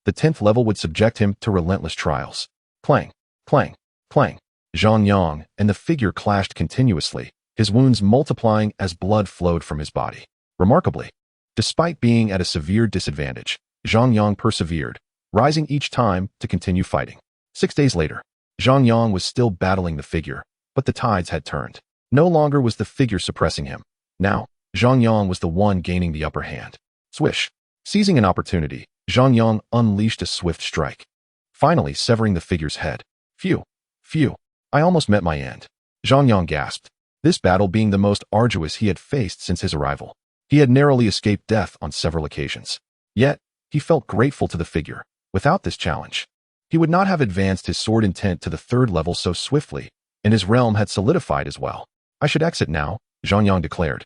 the 10th level would subject him to relentless trials. Clang, clang, clang. Zhang Yang and the figure clashed continuously, his wounds multiplying as blood flowed from his body. Remarkably, despite being at a severe disadvantage, Zhang Yang persevered, rising each time to continue fighting. 6 days later, Zhang Yang was still battling the figure, but the tides had turned. No longer was the figure suppressing him. Now, Zhang Yang was the one gaining the upper hand. Swish! Seizing an opportunity, Zhang Yang unleashed a swift strike, finally severing the figure's head. Phew! Phew! I almost met my end. Zhang Yang gasped, this battle being the most arduous he had faced since his arrival. He had narrowly escaped death on several occasions. Yet, he felt grateful to the figure. Without this challenge, he would not have advanced his sword intent to the 3rd level so swiftly, and his realm had solidified as well. I should exit now, Zhang Yang declared,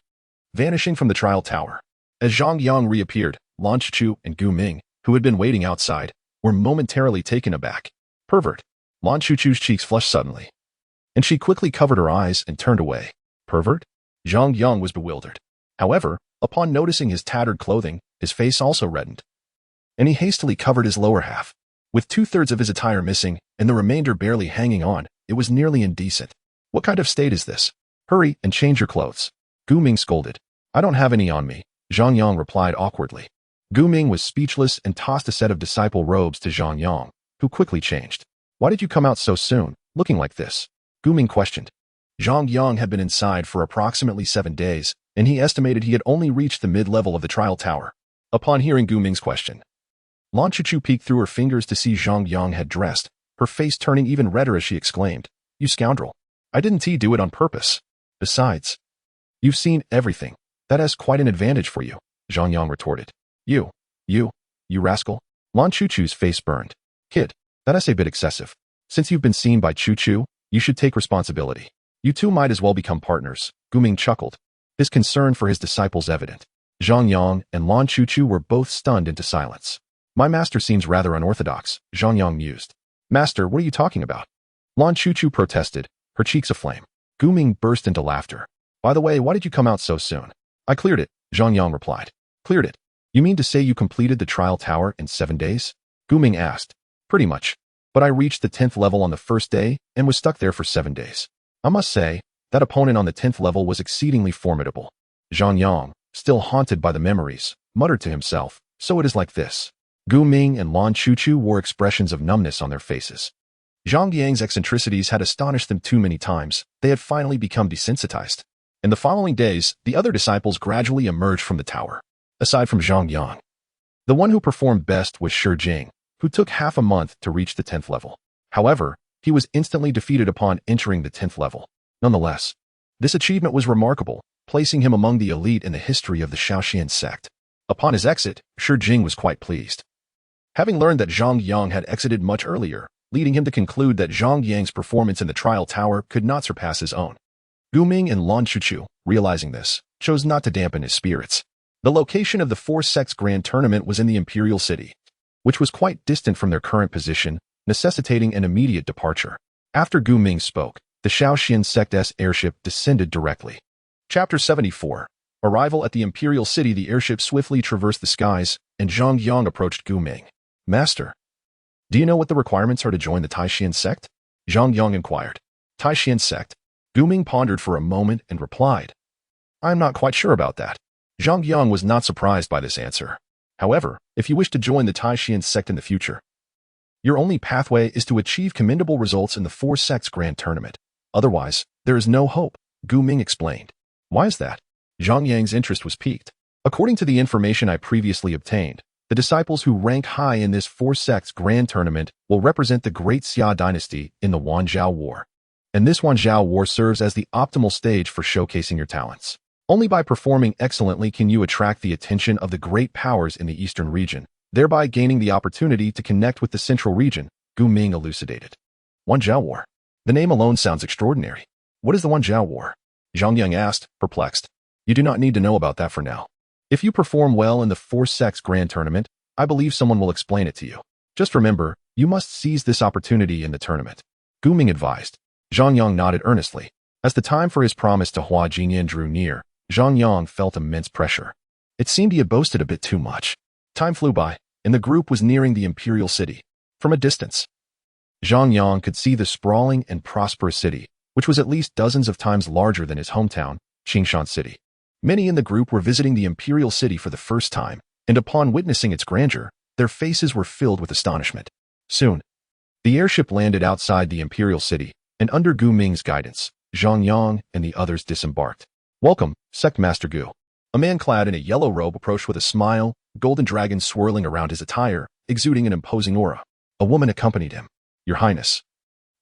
vanishing from the trial tower. As Zhang Yang reappeared, Lan Chu and Gu Ming, who had been waiting outside, were momentarily taken aback. Pervert! Lan Chu's cheeks flushed suddenly, and she quickly covered her eyes and turned away. Pervert? Zhang Yang was bewildered. However, upon noticing his tattered clothing, his face also reddened, and he hastily covered his lower half. With 2/3 of his attire missing and the remainder barely hanging on, it was nearly indecent. What kind of state is this? Hurry and change your clothes. Gu Ming scolded. I don't have any on me, Zhang Yang replied awkwardly. Gu Ming was speechless and tossed a set of disciple robes to Zhang Yang, who quickly changed. Why did you come out so soon, looking like this? Gu Ming questioned. Zhang Yang had been inside for approximately 7 days, and he estimated he had only reached the mid-level of the trial tower. Upon hearing Gu Ming's question, Lan Chu peeked through her fingers to see Zhang Yang had dressed, her face turning even redder as she exclaimed, You scoundrel! I didn't do it on purpose. Besides, you've seen everything. That has quite an advantage for you, Zhang Yang retorted. You rascal. Lan Chu's face burned. Kid, that is a bit excessive. Since you've been seen by Chu, you should take responsibility. You two might as well become partners, Gu Ming chuckled, his concern for his disciples evident. Zhang Yang and Lan Chu were both stunned into silence. My master seems rather unorthodox, Zhang Yang mused. Master, what are you talking about? Lan Chu protested, her cheeks aflame. Gu Ming burst into laughter. By the way, why did you come out so soon? I cleared it, Zhang Yang replied. Cleared it? You mean to say you completed the trial tower in 7 days? Gu Ming asked. Pretty much. But I reached the 10th level on the first day and was stuck there for 7 days. I must say, that opponent on the 10th level was exceedingly formidable. Zhang Yang, still haunted by the memories, muttered to himself, so it is like this. Gu Ming and Lan Chu wore expressions of numbness on their faces. Zhang Yang's eccentricities had astonished them too many times. They had finally become desensitized. In the following days, the other disciples gradually emerged from the tower. aside from Zhang Yang. The one who performed best was Shi Jing, who took half a month to reach the 10th level. However, he was instantly defeated upon entering the 10th level. Nonetheless, this achievement was remarkable, placing him among the elite in the history of the Shaoxian sect. Upon his exit, Shi Jing was quite pleased. Having learned that Zhang Yang had exited much earlier, leading him to conclude that Zhang Yang's performance in the trial tower could not surpass his own. Gu Ming and Lan Chuchu, realizing this, chose not to dampen his spirits. The location of the four sects grand tournament was in the Imperial City, which was quite distant from their current position, necessitating an immediate departure. After Gu Ming spoke, the Shaoxian sect's airship descended directly. Chapter 74. Arrival at the Imperial City. The airship swiftly traversed the skies, and Zhang Yang approached Gu Ming. Master, do you know what the requirements are to join the Taishian sect? Zhang Yang inquired. Taishian sect? Gu Ming pondered for a moment and replied. I'm not quite sure about that. Zhang Yang was not surprised by this answer. However, if you wish to join the Taishian sect in the future, your only pathway is to achieve commendable results in the four sects grand tournament. Otherwise, there is no hope, Gu Ming explained. Why is that? Zhang Yang's interest was piqued. According to the information I previously obtained, the disciples who rank high in this four sects grand tournament will represent the great Xia dynasty in the WAN Xiao War. And this WAN Xiao War serves as the optimal stage for showcasing your talents. Only by performing excellently can you attract the attention of the great powers in the eastern region, thereby gaining the opportunity to connect with the central region, Gu Ming elucidated. WAN Xiao War. The name alone sounds extraordinary. What is the WAN Xiao War? Zhang Yang asked, perplexed. You do not need to know about that for now. If you perform well in the four sects grand tournament, I believe someone will explain it to you. Just remember, you must seize this opportunity in the tournament. Gu Ming advised. Zhang Yang nodded earnestly. As the time for his promise to Hua Jinyan drew near, Zhang Yang felt immense pressure. It seemed he had boasted a bit too much. Time flew by, and the group was nearing the Imperial City. From a distance, Zhang Yang could see the sprawling and prosperous city, which was at least dozens of times larger than his hometown, Qingshan City. Many in the group were visiting the Imperial City for the first time, and upon witnessing its grandeur, their faces were filled with astonishment. Soon, the airship landed outside the Imperial City, and under Gu Ming's guidance, Zhang Yang and the others disembarked. Welcome, Sect Master Gu. A man clad in a yellow robe approached with a smile, golden dragons swirling around his attire, exuding an imposing aura. A woman accompanied him. Your Highness.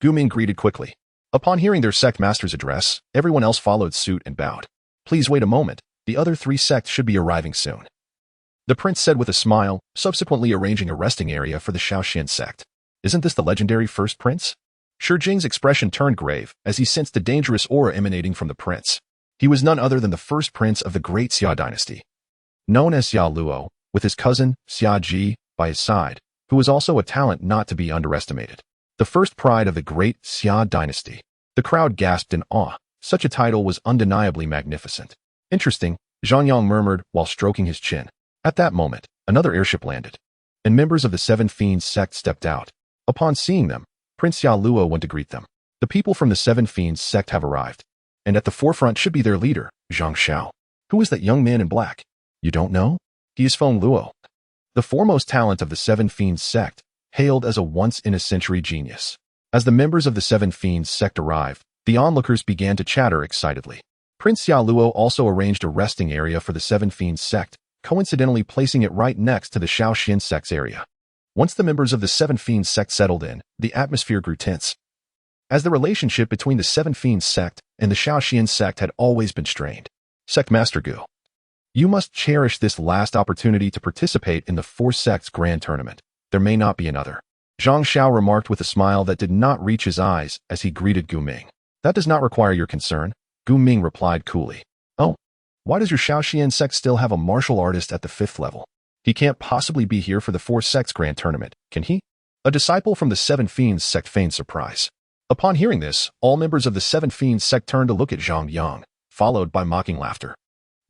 Gu Ming greeted quickly. Upon hearing their sect master's address, everyone else followed suit and bowed. Please wait a moment, the other three sects should be arriving soon. The prince said with a smile, subsequently arranging a resting area for the Shaoxian sect. Isn't this the legendary first prince? Shi Jing's expression turned grave as he sensed the dangerous aura emanating from the prince. He was none other than the first prince of the great Xia dynasty. Known as Xia Luo, with his cousin, Xia Ji, by his side, who was also a talent not to be underestimated. The first pride of the great Xia dynasty. The crowd gasped in awe. Such a title was undeniably magnificent. Interesting, Zhang Yang murmured while stroking his chin. At that moment, another airship landed, and members of the Seven Fiends sect stepped out. Upon seeing them, Prince Xia Luo went to greet them. The people from the Seven Fiends sect have arrived, and at the forefront should be their leader, Zhang Xiao. Who is that young man in black? You don't know? He is Feng Luo, the foremost talent of the Seven Fiends sect, hailed as a once-in-a-century genius. As the members of the Seven Fiends sect arrived, the onlookers began to chatter excitedly. Prince Xia Luo also arranged a resting area for the Seven Fiends sect, coincidentally placing it right next to the Shaoxian sect's area. Once the members of the Seven Fiends sect settled in, the atmosphere grew tense, as the relationship between the Seven Fiends sect and the Shaoxian sect had always been strained. Sect Master Gu, you must cherish this last opportunity to participate in the four sects grand tournament. There may not be another. Zhang Xiao remarked with a smile that did not reach his eyes as he greeted Gu Ming. That does not require your concern, Gu Ming replied coolly. Oh, why does your Shaoxian sect still have a martial artist at the 5th level? He can't possibly be here for the four sects grand tournament, can he? A disciple from the Seven Fiends sect feigned surprise. Upon hearing this, all members of the Seven Fiends sect turned to look at Zhang Yang, followed by mocking laughter.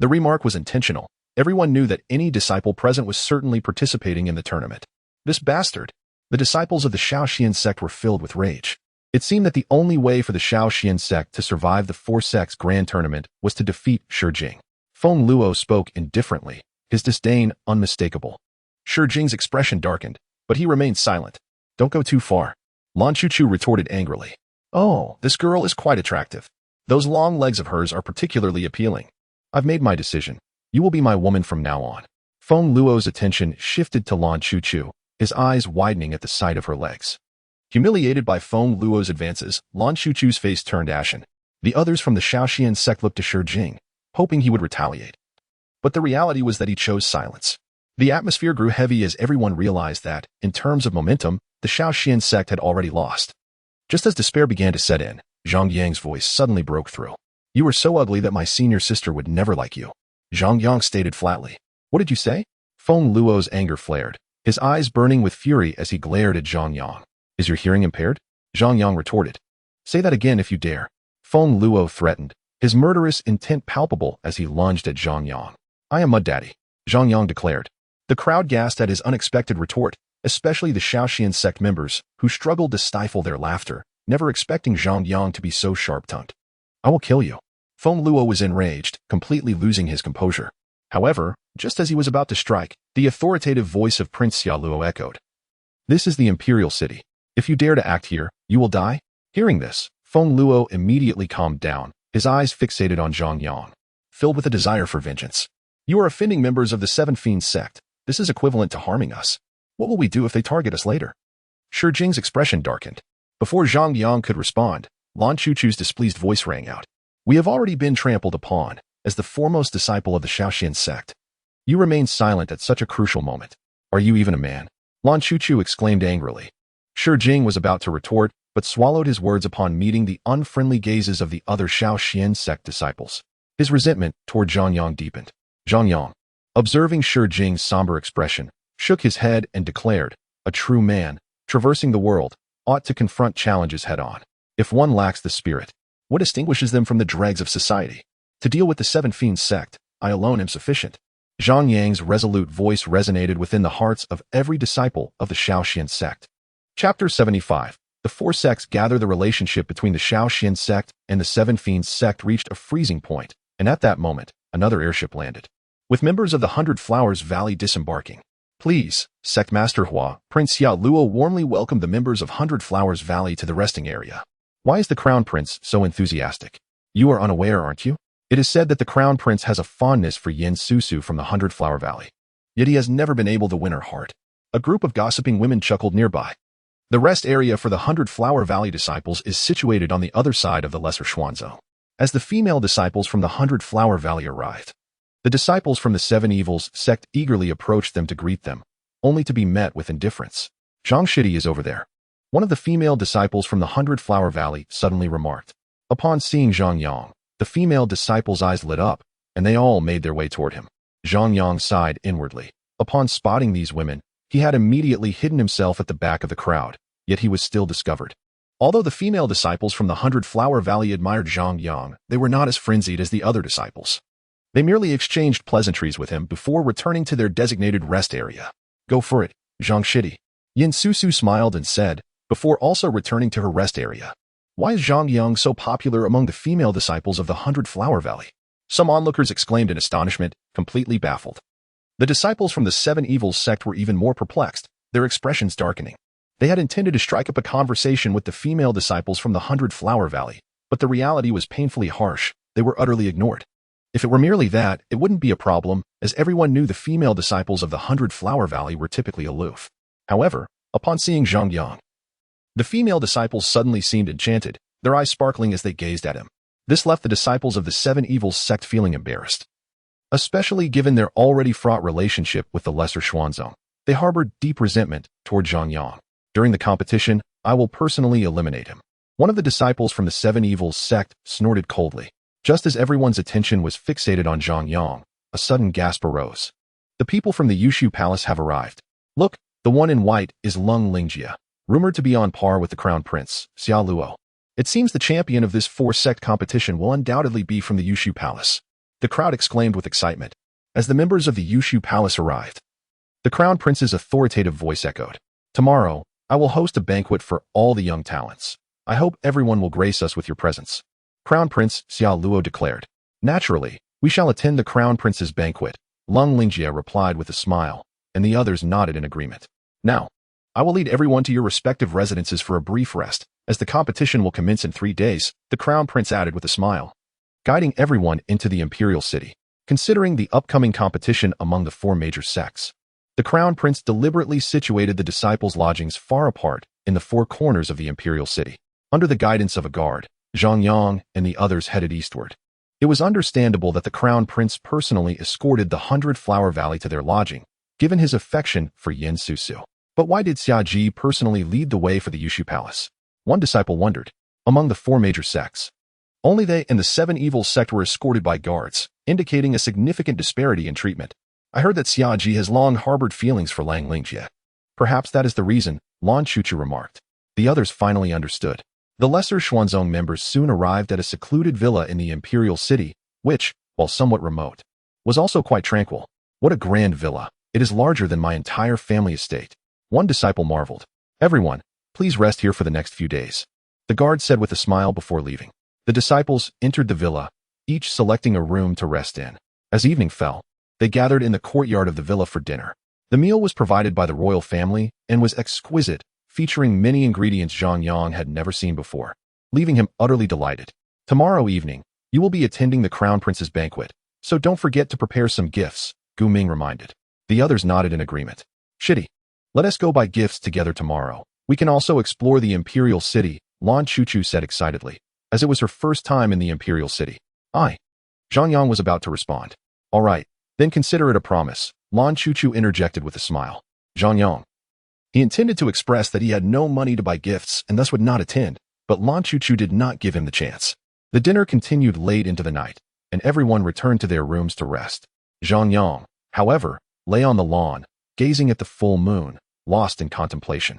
The remark was intentional. Everyone knew that any disciple present was certainly participating in the tournament. This bastard! The disciples of the Shaoxian sect were filled with rage. It seemed that the only way for the Shaoxian sect to survive the four sects grand tournament was to defeat Shi Jing. Feng Luo spoke indifferently, his disdain unmistakable. Shi Jing's expression darkened, but he remained silent. Don't go too far. Lan Chuchu retorted angrily. Oh, this girl is quite attractive. Those long legs of hers are particularly appealing. I've made my decision. You will be my woman from now on. Feng Luo's attention shifted to Lan Chuchu, his eyes widening at the sight of her legs. Humiliated by Feng Luo's advances, Lan Chuchu's face turned ashen. The others from the Shaoxian sect looked to Shi Jing, hoping he would retaliate. But the reality was that he chose silence. The atmosphere grew heavy as everyone realized that, in terms of momentum, the Shaoxian sect had already lost. Just as despair began to set in, Zhang Yang's voice suddenly broke through. "You are so ugly that my senior sister would never like you," Zhang Yang stated flatly. "What did you say?" Feng Luo's anger flared, his eyes burning with fury as he glared at Zhang Yang. "Is your hearing impaired?" Zhang Yang retorted. "Say that again if you dare," Feng Luo threatened, his murderous intent palpable as he lunged at Zhang Yang. "I am Mud Daddy," Zhang Yang declared. The crowd gasped at his unexpected retort, especially the Shaoxian sect members, who struggled to stifle their laughter, never expecting Zhang Yang to be so sharp-tongued. "I will kill you." Feng Luo was enraged, completely losing his composure. However, just as he was about to strike, the authoritative voice of Prince Xiaoluo echoed. "This is the Imperial City. If you dare to act here, you will die." Hearing this, Feng Luo immediately calmed down, his eyes fixated on Zhang Yang, filled with a desire for vengeance. "You are offending members of the Seven Fiends sect. This is equivalent to harming us. What will we do if they target us later?" Shi Jing's expression darkened. Before Zhang Yang could respond, Lan Chuchu's displeased voice rang out. "We have already been trampled upon, as the foremost disciple of the Shaoxian sect. You remain silent at such a crucial moment. Are you even a man?" Lan Chuchu exclaimed angrily. Shi Jing was about to retort, but swallowed his words upon meeting the unfriendly gazes of the other Shaoxian sect disciples. His resentment toward Zhang Yang deepened. Zhang Yang, observing Shi Jing's somber expression, shook his head and declared, "A true man, traversing the world, ought to confront challenges head-on. If one lacks the spirit, what distinguishes them from the dregs of society? To deal with the Seven Fiends sect, I alone am sufficient." Zhang Yang's resolute voice resonated within the hearts of every disciple of the Shaoxian sect. Chapter 75. The four sects gather. The relationship between the Shaoxian sect and the Seven Fiends sect reached a freezing point, and at that moment, another airship landed, with members of the 100 Flowers Valley disembarking. "Please, Sect Master Hua," Prince Xiaoluo warmly welcomed the members of 100 Flowers Valley to the resting area. "Why is the Crown Prince so enthusiastic? You are unaware, aren't you? It is said that the Crown Prince has a fondness for Yin Susu from the 100 Flower Valley. Yet he has never been able to win her heart." A group of gossiping women chuckled nearby. The rest area for the 100 Flower Valley disciples is situated on the other side of the Lesser Xuanzhou. As the female disciples from the 100 Flower Valley arrived, the disciples from the Seven Evils sect eagerly approached them to greet them, only to be met with indifference. "Zhang Shidi is over there," one of the female disciples from the 100 Flower Valley suddenly remarked. Upon seeing Zhang Yang, the female disciples' eyes lit up, and they all made their way toward him. Zhang Yang sighed inwardly. Upon spotting these women, he had immediately hidden himself at the back of the crowd, yet he was still discovered. Although the female disciples from the 100 Flower Valley admired Zhang Yang, they were not as frenzied as the other disciples. They merely exchanged pleasantries with him before returning to their designated rest area. "Go for it, Zhang Shidi," Yin Susu smiled and said, before also returning to her rest area. "Why is Zhang Yang so popular among the female disciples of the 100 Flower Valley?" Some onlookers exclaimed in astonishment, completely baffled. The disciples from the Seven Evils sect were even more perplexed, their expressions darkening. They had intended to strike up a conversation with the female disciples from the 100 Flower Valley, but the reality was painfully harsh. They were utterly ignored. If it were merely that, it wouldn't be a problem, as everyone knew the female disciples of the 100 Flower Valley were typically aloof. However, upon seeing Zhang Yang, the female disciples suddenly seemed enchanted, their eyes sparkling as they gazed at him. This left the disciples of the Seven Evils sect feeling embarrassed, especially given their already fraught relationship with the Lesser Xuanzhou. They harbored deep resentment toward Zhang Yang. "During the competition, I will personally eliminate him." One of the disciples from the Seven Evils sect snorted coldly. Just as everyone's attention was fixated on Zhang Yang, a sudden gasp arose. "The people from the Yushu Palace have arrived. Look, the one in white is Lung Lingjia, rumored to be on par with the Crown Prince, Xiaoluo. It seems the champion of this four-sect competition will undoubtedly be from the Yushu Palace." The crowd exclaimed with excitement as the members of the Yushu Palace arrived. The Crown Prince's authoritative voice echoed. "Tomorrow, I will host a banquet for all the young talents. I hope everyone will grace us with your presence." Crown Prince Xiaoluo declared. "Naturally, we shall attend the Crown Prince's banquet," Lung Lingjia replied with a smile, and the others nodded in agreement. "Now, I will lead everyone to your respective residences for a brief rest, as the competition will commence in 3 days," the Crown Prince added with a smile. Guiding everyone into the Imperial City, Considering the upcoming competition among the four major sects, the Crown Prince deliberately situated the disciples' lodgings far apart in the four corners of the Imperial City. Under the guidance of a guard, Zhang Yang and the others headed eastward. It was understandable that the Crown Prince personally escorted the 100-Flower Valley to their lodging, given his affection for Yin Susu. But why did Xiaji personally lead the way for the Yushu Palace? One disciple wondered. Among the four major sects, only they and the Seven Evils sect were escorted by guards, indicating a significant disparity in treatment. I heard that Xiaji has long harbored feelings for Lang Lingjie. Perhaps that is the reason, Lan Chuchu remarked. The others finally understood. The lesser Xuanzong members soon arrived at a secluded villa in the Imperial City, which, while somewhat remote, was also quite tranquil. What a grand villa. It is larger than my entire family estate. One disciple marveled. Everyone, please rest here for the next few days, the guard said with a smile before leaving. The disciples entered the villa, each selecting a room to rest in. As evening fell, they gathered in the courtyard of the villa for dinner. The meal was provided by the royal family and was exquisite, featuring many ingredients Zhang Yang had never seen before, leaving him utterly delighted. Tomorrow evening, you will be attending the Crown Prince's banquet, so don't forget to prepare some gifts, Gu Ming reminded. The others nodded in agreement. Shitty. Let us go buy gifts together tomorrow. We can also explore the Imperial City, Lan Chuchu said excitedly, as it was her first time in the Imperial City. Aye. Zhang Yang was about to respond. All right, then consider it a promise, Lan Chuchu interjected with a smile. Zhang Yang. He intended to express that he had no money to buy gifts and thus would not attend, but Lan Chuchu did not give him the chance. The dinner continued late into the night, and everyone returned to their rooms to rest. Zhang Yang, however, lay on the lawn, gazing at the full moon, lost in contemplation.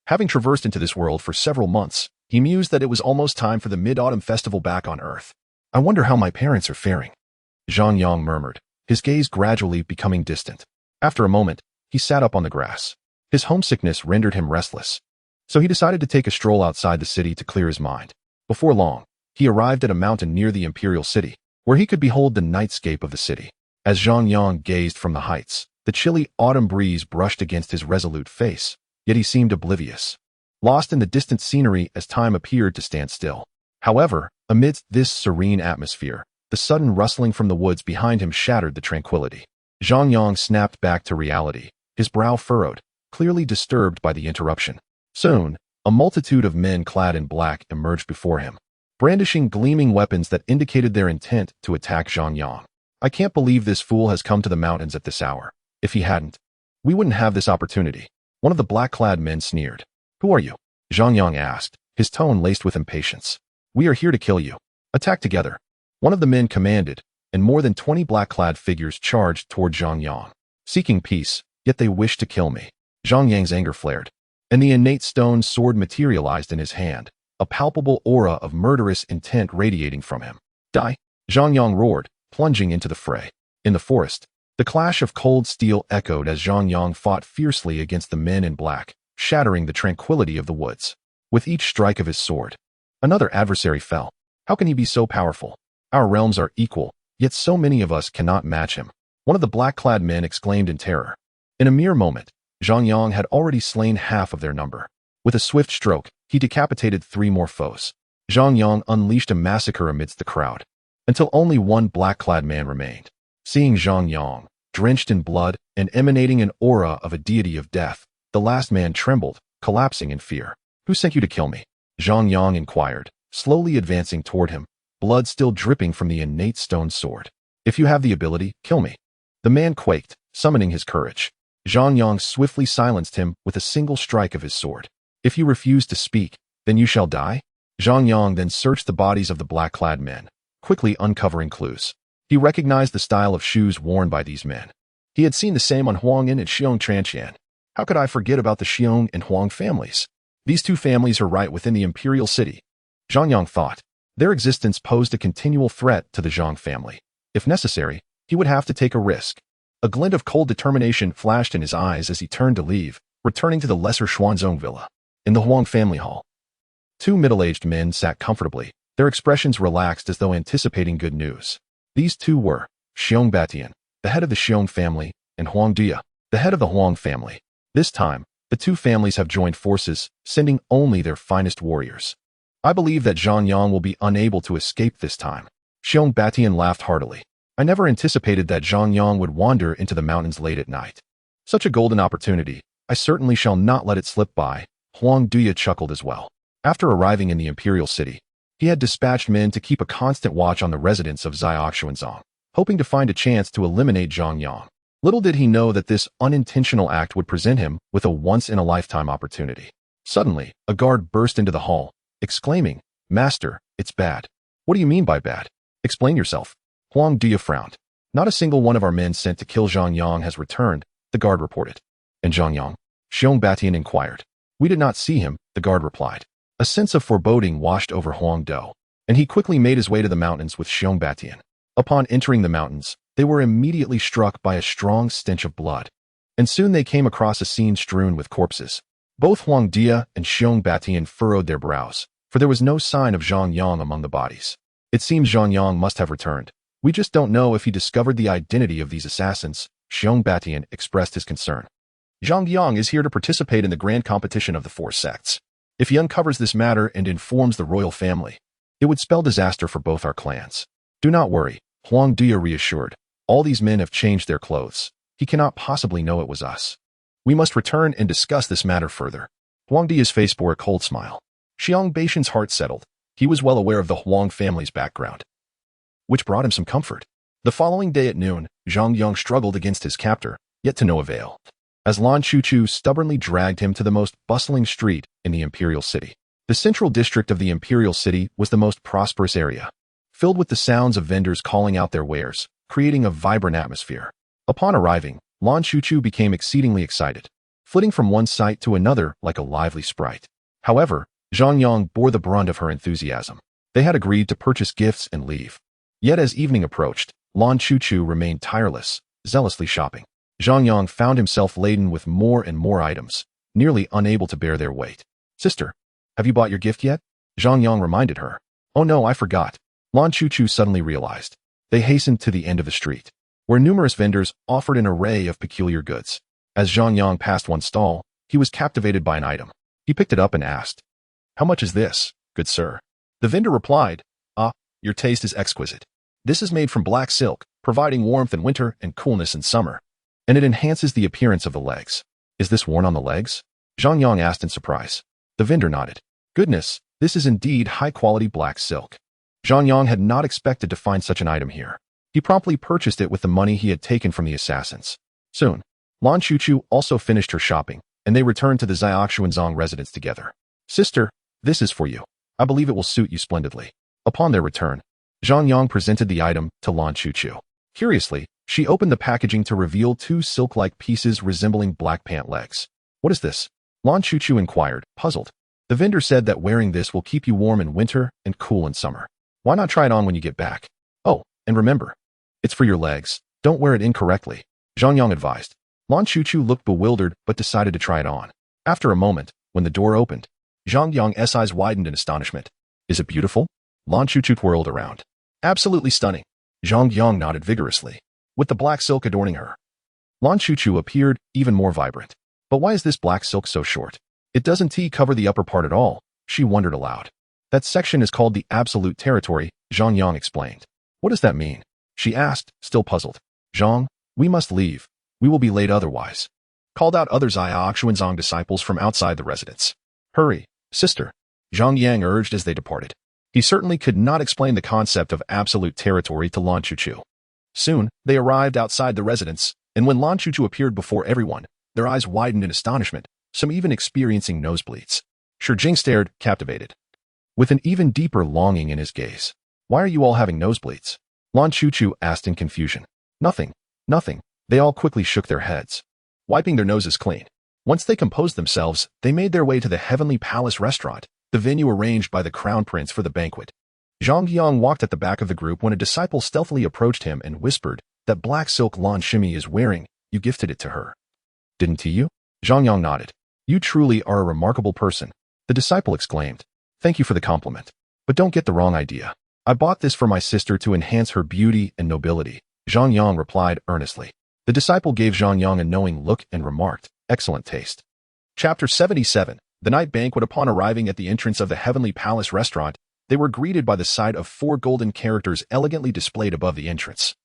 Having traversed into this world for several months, he mused that it was almost time for the Mid-Autumn Festival back on Earth. I wonder how my parents are faring, Zhang Yang murmured, his gaze gradually becoming distant. After a moment, he sat up on the grass. His homesickness rendered him restless, so he decided to take a stroll outside the city to clear his mind. Before long, he arrived at a mountain near the Imperial City, where he could behold the nightscape of the city. As Zhang Yang gazed from the heights, the chilly autumn breeze brushed against his resolute face, yet he seemed oblivious, lost in the distant scenery as time appeared to stand still. However, amidst this serene atmosphere, the sudden rustling from the woods behind him shattered the tranquility. Zhang Yang snapped back to reality, his brow furrowed, clearly disturbed by the interruption. Soon, a multitude of men clad in black emerged before him, brandishing gleaming weapons that indicated their intent to attack Zhang Yang. I can't believe this fool has come to the mountains at this hour. If he hadn't, we wouldn't have this opportunity. One of the black-clad men sneered. Who are you? Zhang Yang asked, his tone laced with impatience. We are here to kill you. Attack together. One of the men commanded, and more than 20 black-clad figures charged toward Zhang Yang, seeking peace, yet they wished to kill me. Zhang Yang's anger flared, and the innate stone sword materialized in his hand, a palpable aura of murderous intent radiating from him. Die! Zhang Yang roared, plunging into the fray. In the forest, the clash of cold steel echoed as Zhang Yang fought fiercely against the men in black, shattering the tranquility of the woods. With each strike of his sword, another adversary fell. How can he be so powerful? Our realms are equal, yet so many of us cannot match him. One of the black-clad men exclaimed in terror. In a mere moment, Zhang Yang had already slain half of their number. With a swift stroke, he decapitated 3 more foes. Zhang Yang unleashed a massacre amidst the crowd, until only one black-clad man remained. Seeing Zhang Yang, drenched in blood and emanating an aura of a deity of death, the last man trembled, collapsing in fear. Who sent you to kill me? Zhang Yang inquired, slowly advancing toward him, blood still dripping from the innate stone sword. If you have the ability, kill me. The man quaked, summoning his courage. Zhang Yang swiftly silenced him with a single strike of his sword. If you refuse to speak, then you shall die? Zhang Yang then searched the bodies of the black-clad men, quickly uncovering clues. He recognized the style of shoes worn by these men. He had seen the same on Huang'an and Xiong Tranqian. How could I forget about the Xiong and Huang families? These two families are right within the Imperial City. Zhang Yang thought. Their existence posed a continual threat to the Zhang family. If necessary, he would have to take a risk. A glint of cold determination flashed in his eyes as he turned to leave, returning to the lesser Xuanzong villa. In the Huang family hall, 2 middle-aged men sat comfortably, their expressions relaxed as though anticipating good news. These two were Xiong Batian, the head of the Xiong family, and Huang Dia, the head of the Huang family. This time, the two families have joined forces, sending only their finest warriors. I believe that Zhang Yang will be unable to escape this time. Xiong Batian laughed heartily. I never anticipated that Zhang Yang would wander into the mountains late at night. Such a golden opportunity. I certainly shall not let it slip by. Huang Duya chuckled as well. After arriving in the Imperial City, he had dispatched men to keep a constant watch on the residents of Xiaoxuanzong, hoping to find a chance to eliminate Zhang Yang. Little did he know that this unintentional act would present him with a once-in-a-lifetime opportunity. Suddenly, a guard burst into the hall, exclaiming, "Master, it's bad." "What do you mean by bad? Explain yourself." Huang Duya frowned. "Not a single one of our men sent to kill Zhang Yang has returned," the guard reported. "And Zhang Yang?" Xiong Batian inquired. "We did not see him," the guard replied. A sense of foreboding washed over Huang Do, and he quickly made his way to the mountains with Xiong Batian. Upon entering the mountains, they were immediately struck by a strong stench of blood, and soon they came across a scene strewn with corpses. Both Huang Dia and Xiong Batian furrowed their brows, for there was no sign of Zhang Yang among the bodies. "It seems Zhang Yang must have returned. We just don't know if he discovered the identity of these assassins," Xiong Batian expressed his concern. "Zhang Yang is here to participate in the grand competition of the four sects. If he uncovers this matter and informs the royal family, it would spell disaster for both our clans." "Do not worry," Huang Duya reassured. "All these men have changed their clothes. He cannot possibly know it was us. We must return and discuss this matter further." Huang Duya's face bore a cold smile. Xiong Baishan's heart settled. He was well aware of the Huang family's background, which brought him some comfort. The following day at noon, Zhang Yang struggled against his captor, yet to no avail, as Lan Chuchu stubbornly dragged him to the most bustling street in the Imperial City. The central district of the Imperial City was the most prosperous area, filled with the sounds of vendors calling out their wares, creating a vibrant atmosphere. Upon arriving, Lan Chuchu became exceedingly excited, flitting from one site to another like a lively sprite. However, Zhang Yang bore the brunt of her enthusiasm. They had agreed to purchase gifts and leave. Yet as evening approached, Lan Chuchu remained tireless, zealously shopping. Zhang Yang found himself laden with more and more items, nearly unable to bear their weight. "Sister, have you bought your gift yet?" Zhang Yang reminded her. "Oh no, I forgot," Lan Chuchu suddenly realized. They hastened to the end of the street, where numerous vendors offered an array of peculiar goods. As Zhang Yang passed one stall, he was captivated by an item. He picked it up and asked, "How much is this, good sir?" The vendor replied, "Ah, your taste is exquisite. This is made from black silk, providing warmth in winter and coolness in summer, and it enhances the appearance of the legs." "Is this worn on the legs?" Zhang Yang asked in surprise. The vendor nodded. "Goodness, this is indeed high-quality black silk." Zhang Yang had not expected to find such an item here. He promptly purchased it with the money he had taken from the assassins. Soon, Lan Chuchu also finished her shopping, and they returned to the Xiaoxuanzong residence together. "Sister, this is for you. I believe it will suit you splendidly." Upon their return, Zhang Yang presented the item to Lan Chuchu. Curiously, she opened the packaging to reveal two silk-like pieces resembling black pant legs. "What is this?" Lan Chuchu inquired, puzzled. "The vendor said that wearing this will keep you warm in winter and cool in summer. Why not try it on when you get back? Oh, and remember, it's for your legs. Don't wear it incorrectly," Zhang Yang advised. Lan Chuchu looked bewildered but decided to try it on. After a moment, when the door opened, Zhang Yang's eyes widened in astonishment. "Is it beautiful?" Lan Chuchu twirled around. "Absolutely stunning." Zhang Yang nodded vigorously, with the black silk adorning her. Lan Chuchu appeared even more vibrant. "But why is this black silk so short? It doesn't cover the upper part at all," she wondered aloud. "That section is called the absolute territory," Zhang Yang explained. "What does that mean?" she asked, still puzzled. "Zhang, we must leave. We will be late otherwise," called out other Xiaoxuanzong disciples from outside the residence. "Hurry, sister," Zhang Yang urged as they departed. He certainly could not explain the concept of absolute territory to Lan Chuchu. Soon, they arrived outside the residence, and when Lan Chuchu appeared before everyone, their eyes widened in astonishment, some even experiencing nosebleeds. Shi Jing stared, captivated, with an even deeper longing in his gaze. "Why are you all having nosebleeds?" Lan Chuchu asked in confusion. Nothing. They all quickly shook their heads, wiping their noses clean. Once they composed themselves, they made their way to the Heavenly Palace restaurant, the venue arranged by the Crown Prince for the banquet. Zhang Yang walked at the back of the group when a disciple stealthily approached him and whispered, "That black silk Lan Shimi is wearing, you gifted it to her. Didn't you?" Zhang Yang nodded. "You truly are a remarkable person," the disciple exclaimed. "Thank you for the compliment. But don't get the wrong idea. I bought this for my sister to enhance her beauty and nobility," Zhang Yang replied earnestly. The disciple gave Zhang Yang a knowing look and remarked, "Excellent taste." Chapter 77. The night banquet. Upon arriving at the entrance of the Heavenly Palace restaurant, they were greeted by the sight of 4 golden characters elegantly displayed above the entrance.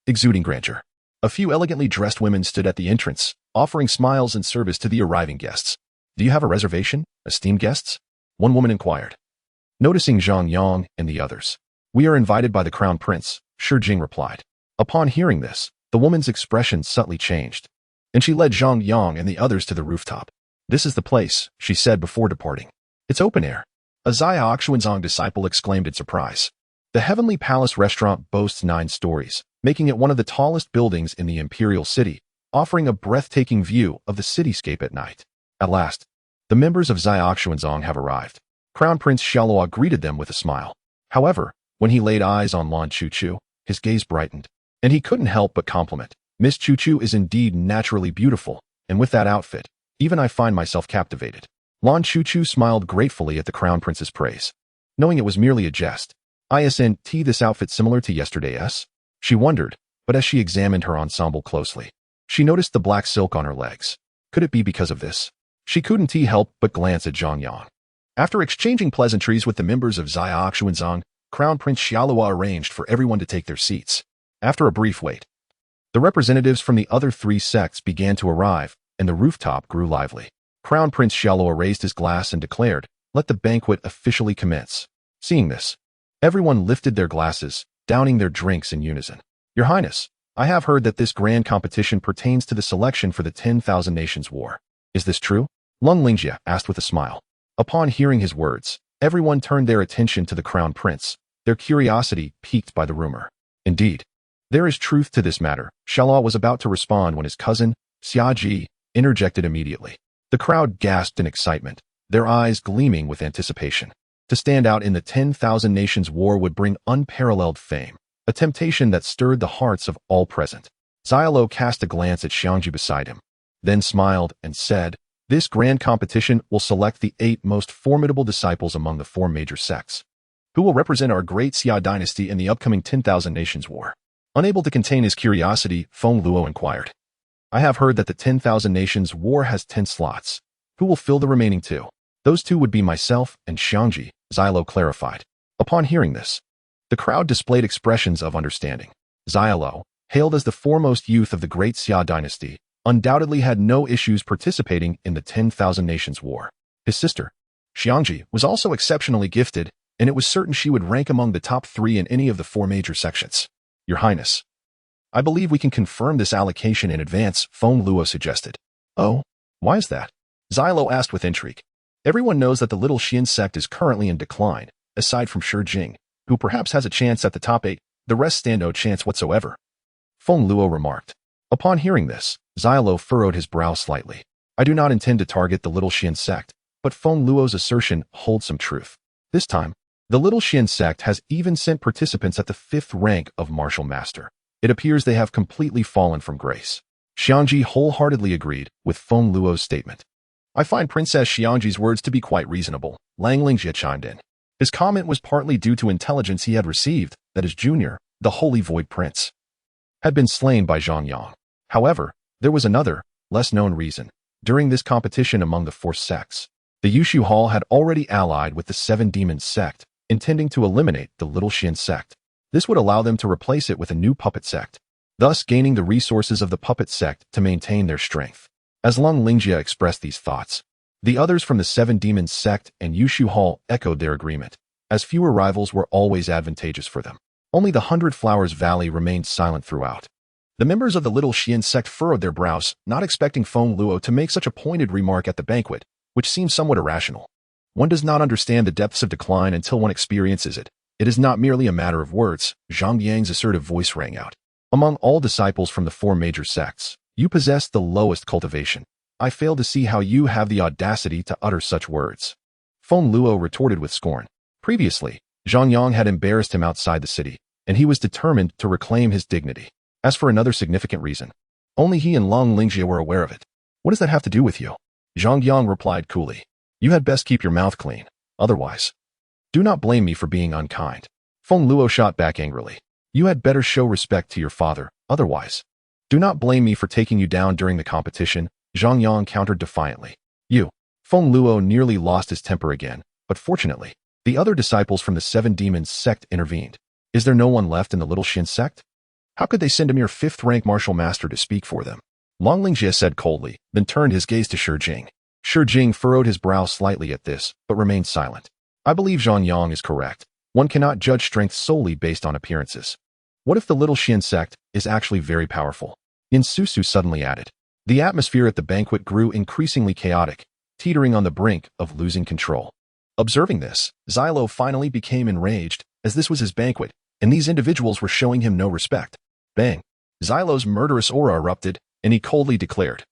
exuding grandeur. A few elegantly dressed women stood at the entrance, offering smiles and service to the arriving guests. Do you have a reservation, esteemed guests? One woman inquired. Noticing Zhang Yang and the others. We are invited by the Crown Prince, Shi Jing replied. Upon hearing this, the woman's expression subtly changed, and she led Zhang Yang and the others to the rooftop. This is the place, she said before departing. It's open air. A Xiao Xuanzong disciple exclaimed in surprise. The Heavenly Palace restaurant boasts 9 stories, making it one of the tallest buildings in the Imperial City, offering a breathtaking view of the cityscape at night. At last, the members of Xiao Xuanzong have arrived. Crown Prince Xiao War greeted them with a smile. However, when he laid eyes on Lan Chuchu, his gaze brightened, and he couldn't help but compliment. Miss Chuchu is indeed naturally beautiful, and with that outfit, even I find myself captivated. Lan Chuchu smiled gratefully at the Crown Prince's praise, knowing it was merely a jest. Isn't this outfit similar to yesterday's? She wondered, but as she examined her ensemble closely, she noticed the black silk on her legs. Could it be because of this? She couldn't help but glance at Zhang Yang. After exchanging pleasantries with the members of Xiao Xuanzong, Crown Prince Xiao War arranged for everyone to take their seats. After a brief wait, the representatives from the other 3 sects began to arrive, and the rooftop grew lively. Crown Prince Xiao War raised his glass and declared, "Let the banquet officially commence." Seeing this, everyone lifted their glasses, downing their drinks in unison. Your Highness, I have heard that this grand competition pertains to the selection for the 10,000 Nations War. Is this true? Lung Lingjie asked with a smile. Upon hearing his words, everyone turned their attention to the Crown Prince, their curiosity piqued by the rumor. Indeed, there is truth to this matter. Xiao was about to respond when his cousin, Xiaji, interjected immediately. The crowd gasped in excitement, their eyes gleaming with anticipation. To stand out in the 10,000 Nations War would bring unparalleled fame, a temptation that stirred the hearts of all present. Xiao cast a glance at Xiangji beside him, then smiled and said, "This grand competition will select the 8 most formidable disciples among the 4 major sects, who will represent our great Xia dynasty in the upcoming 10,000 Nations War." Unable to contain his curiosity, Feng Luo inquired, "I have heard that the 10,000 Nations War has 10 slots. Who will fill the remaining 2? Those 2 would be myself and Xiangji," Xiao clarified. Upon hearing this, the crowd displayed expressions of understanding. Xiao, hailed as the foremost youth of the great Xia dynasty, undoubtedly had no issues participating in the 10,000 Nations War. His sister, Xiangji, was also exceptionally gifted, and it was certain she would rank among the top 3 in any of the 4 major sections. Your Highness, I believe we can confirm this allocation in advance, Feng Luo suggested. Oh, why is that? Xiao asked with intrigue. Everyone knows that the Little Xian sect is currently in decline, aside from Shi Jing, who perhaps has a chance at the top 8, the rest stand no chance whatsoever. Feng Luo remarked. Upon hearing this, Xiao furrowed his brow slightly. I do not intend to target the Little Xian sect, but Feng Luo's assertion holds some truth. This time, the Little Xian sect has even sent participants at the 5th rank of Martial Master. It appears they have completely fallen from grace. Xiangji wholeheartedly agreed with Feng Luo's statement. I find Princess Xiangji's words to be quite reasonable, Lang Lingjie chimed in. His comment was partly due to intelligence he had received that his junior, the Holy Void Prince, had been slain by Zhang Yang. However, there was another, less-known reason. During this competition among the 4 sects, the Yushu Hall had already allied with the 7 Demons sect, intending to eliminate the Little Xian sect. This would allow them to replace it with a new puppet sect, thus gaining the resources of the puppet sect to maintain their strength. As Lung Lingjie expressed these thoughts, the others from the 7 Demons sect and Yushu Hall echoed their agreement, as fewer rivals were always advantageous for them. Only the 100 Flowers Valley remained silent throughout. The members of the Little Xian sect furrowed their brows, not expecting Feng Luo to make such a pointed remark at the banquet, which seemed somewhat irrational. One does not understand the depths of decline until one experiences it. It is not merely a matter of words, Zhang Yang's assertive voice rang out. Among all disciples from the 4 major sects, you possess the lowest cultivation. I fail to see how you have the audacity to utter such words. Feng Luo retorted with scorn. Previously, Zhang Yang had embarrassed him outside the city, and he was determined to reclaim his dignity. As for another significant reason, only he and Lung Lingjie were aware of it. What does that have to do with you? Zhang Yang replied coolly. You had best keep your mouth clean. Otherwise, do not blame me for being unkind. Feng Luo shot back angrily. You had better show respect to your father. Otherwise, do not blame me for taking you down during the competition, Zhang Yang countered defiantly. You. Feng Luo nearly lost his temper again, but fortunately, the other disciples from the 7 Demons sect intervened. Is there no one left in the Little Xian sect? How could they send a mere 5th-rank martial master to speak for them? Long Lingjie said coldly, then turned his gaze to Shi Jing. Shi Jing furrowed his brow slightly at this, but remained silent. I believe Zhang Yang is correct. One cannot judge strength solely based on appearances. What if the little Xian sect is actually very powerful? Yin Susu suddenly added. The atmosphere at the banquet grew increasingly chaotic, teetering on the brink of losing control. Observing this, Xylo finally became enraged, as this was his banquet, and these individuals were showing him no respect. Bang! Xylo's murderous aura erupted, and he coldly declared,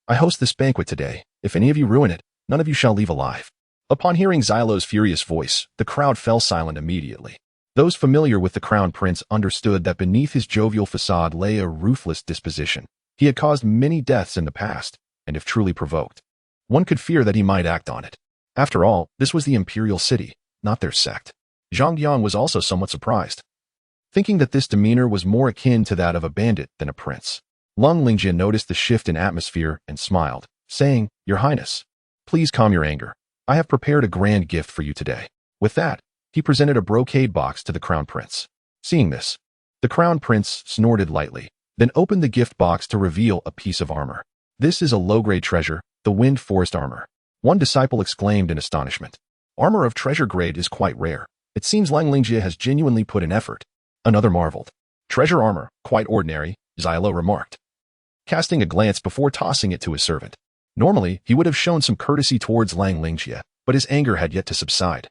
I host this banquet today. If any of you ruin it, none of you shall leave alive. Upon hearing Xylo's furious voice, the crowd fell silent immediately. Those familiar with the Crown Prince understood that beneath his jovial facade lay a ruthless disposition. He had caused many deaths in the past, and if truly provoked, one could fear that he might act on it. After all, this was the Imperial City, not their sect. Zhang Yang was also somewhat surprised, thinking that this demeanor was more akin to that of a bandit than a prince. Long Lingjie noticed the shift in atmosphere and smiled, saying, Your Highness, please calm your anger. I have prepared a grand gift for you today. With that, he presented a brocade box to the Crown Prince. Seeing this, the Crown Prince snorted lightly, then opened the gift box to reveal a piece of armor. This is a low-grade treasure, the Wind Forest armor. One disciple exclaimed in astonishment. Armor of treasure grade is quite rare. It seems Long Lingjie has genuinely put in effort. Another marveled. Treasure armor, quite ordinary, Xylo remarked, casting a glance before tossing it to his servant. Normally, he would have shown some courtesy towards Long Lingjie, but his anger had yet to subside,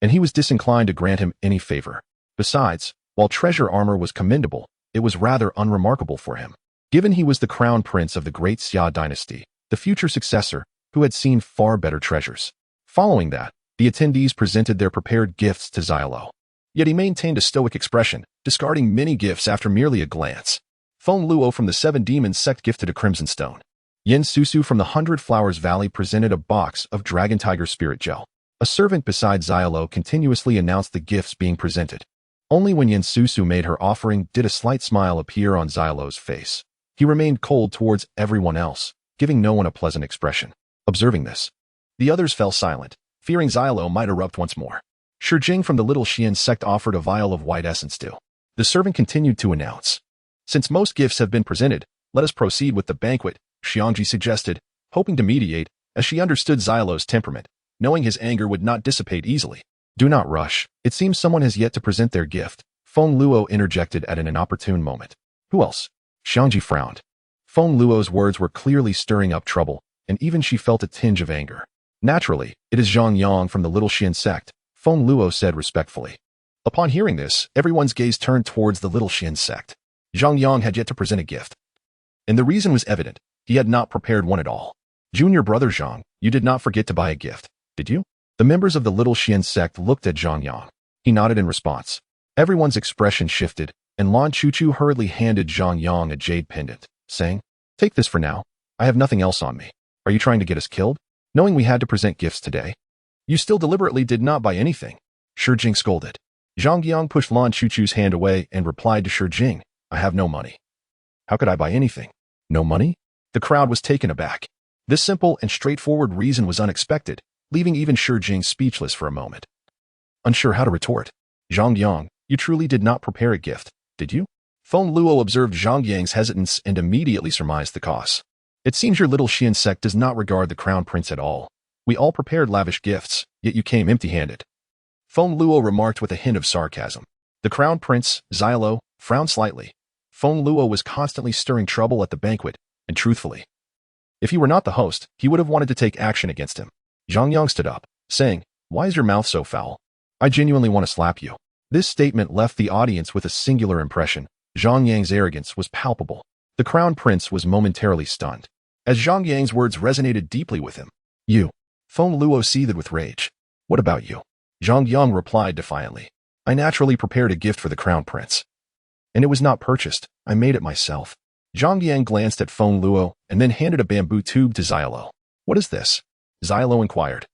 and he was disinclined to grant him any favor. Besides, while treasure armor was commendable, it was rather unremarkable for him, given he was the crown prince of the great Xia dynasty, the future successor, who had seen far better treasures. Following that, the attendees presented their prepared gifts to Xylo. Yet he maintained a stoic expression, discarding many gifts after merely a glance. Feng Luo from the Seven Demons Sect gifted a crimson stone. Yin Susu from the 100 Flowers Valley presented a box of Dragon Tiger Spirit Gel. A servant beside Xylo continuously announced the gifts being presented. Only when Yin Susu made her offering did a slight smile appear on Xylo's face. He remained cold towards everyone else, giving no one a pleasant expression. Observing this, the others fell silent, fearing Xylo might erupt once more. Shi Jing from the Little Xian sect offered a vial of white essence too. The servant continued to announce, Since most gifts have been presented, let us proceed with the banquet, Xiangji suggested, hoping to mediate, as she understood Xylo's temperament, knowing his anger would not dissipate easily. Do not rush. It seems someone has yet to present their gift. Feng Luo interjected at an inopportune moment. Who else? Xiangji frowned. Feng Luo's words were clearly stirring up trouble, and even she felt a tinge of anger. Naturally, it is Zhang Yang from the Little Xian sect, Feng Luo said respectfully. Upon hearing this, everyone's gaze turned towards the Little Xian sect. Zhang Yang had yet to present a gift, and the reason was evident. He had not prepared one at all. Junior brother Zhang, you did not forget to buy a gift, did you? The members of the Little Xian sect looked at Zhang Yang. He nodded in response. Everyone's expression shifted, and Lan Chuchu hurriedly handed Zhang Yang a jade pendant, saying, Take this for now. I have nothing else on me. Are you trying to get us killed? Knowing we had to present gifts today, you still deliberately did not buy anything. Shi Jing scolded. Zhang Yang pushed Lan Chuchu's hand away and replied to Shi Jing, I have no money. How could I buy anything? No money? The crowd was taken aback. This simple and straightforward reason was unexpected, leaving even Shi Jing speechless for a moment. Unsure how to retort. Zhang Yang, you truly did not prepare a gift, did you? Feng Luo observed Zhang Yang's hesitance and immediately surmised the cause. It seems your Little Xian sect does not regard the Crown Prince at all. We all prepared lavish gifts, yet you came empty-handed. Feng Luo remarked with a hint of sarcasm. The Crown Prince, Xylo, frowned slightly. Feng Luo was constantly stirring trouble at the banquet, and truthfully, if he were not the host, he would have wanted to take action against him. Zhang Yang stood up, saying, Why is your mouth so foul? I genuinely want to slap you. This statement left the audience with a singular impression. Zhang Yang's arrogance was palpable. The Crown Prince was momentarily stunned, as Zhang Yang's words resonated deeply with him. You. Feng Luo seethed with rage. What about you? Zhang Yang replied defiantly. I naturally prepared a gift for the Crown Prince. And it was not purchased. I made it myself. Zhang Yang glanced at Feng Luo and then handed a bamboo tube to Xylo. What is this? Xylo inquired.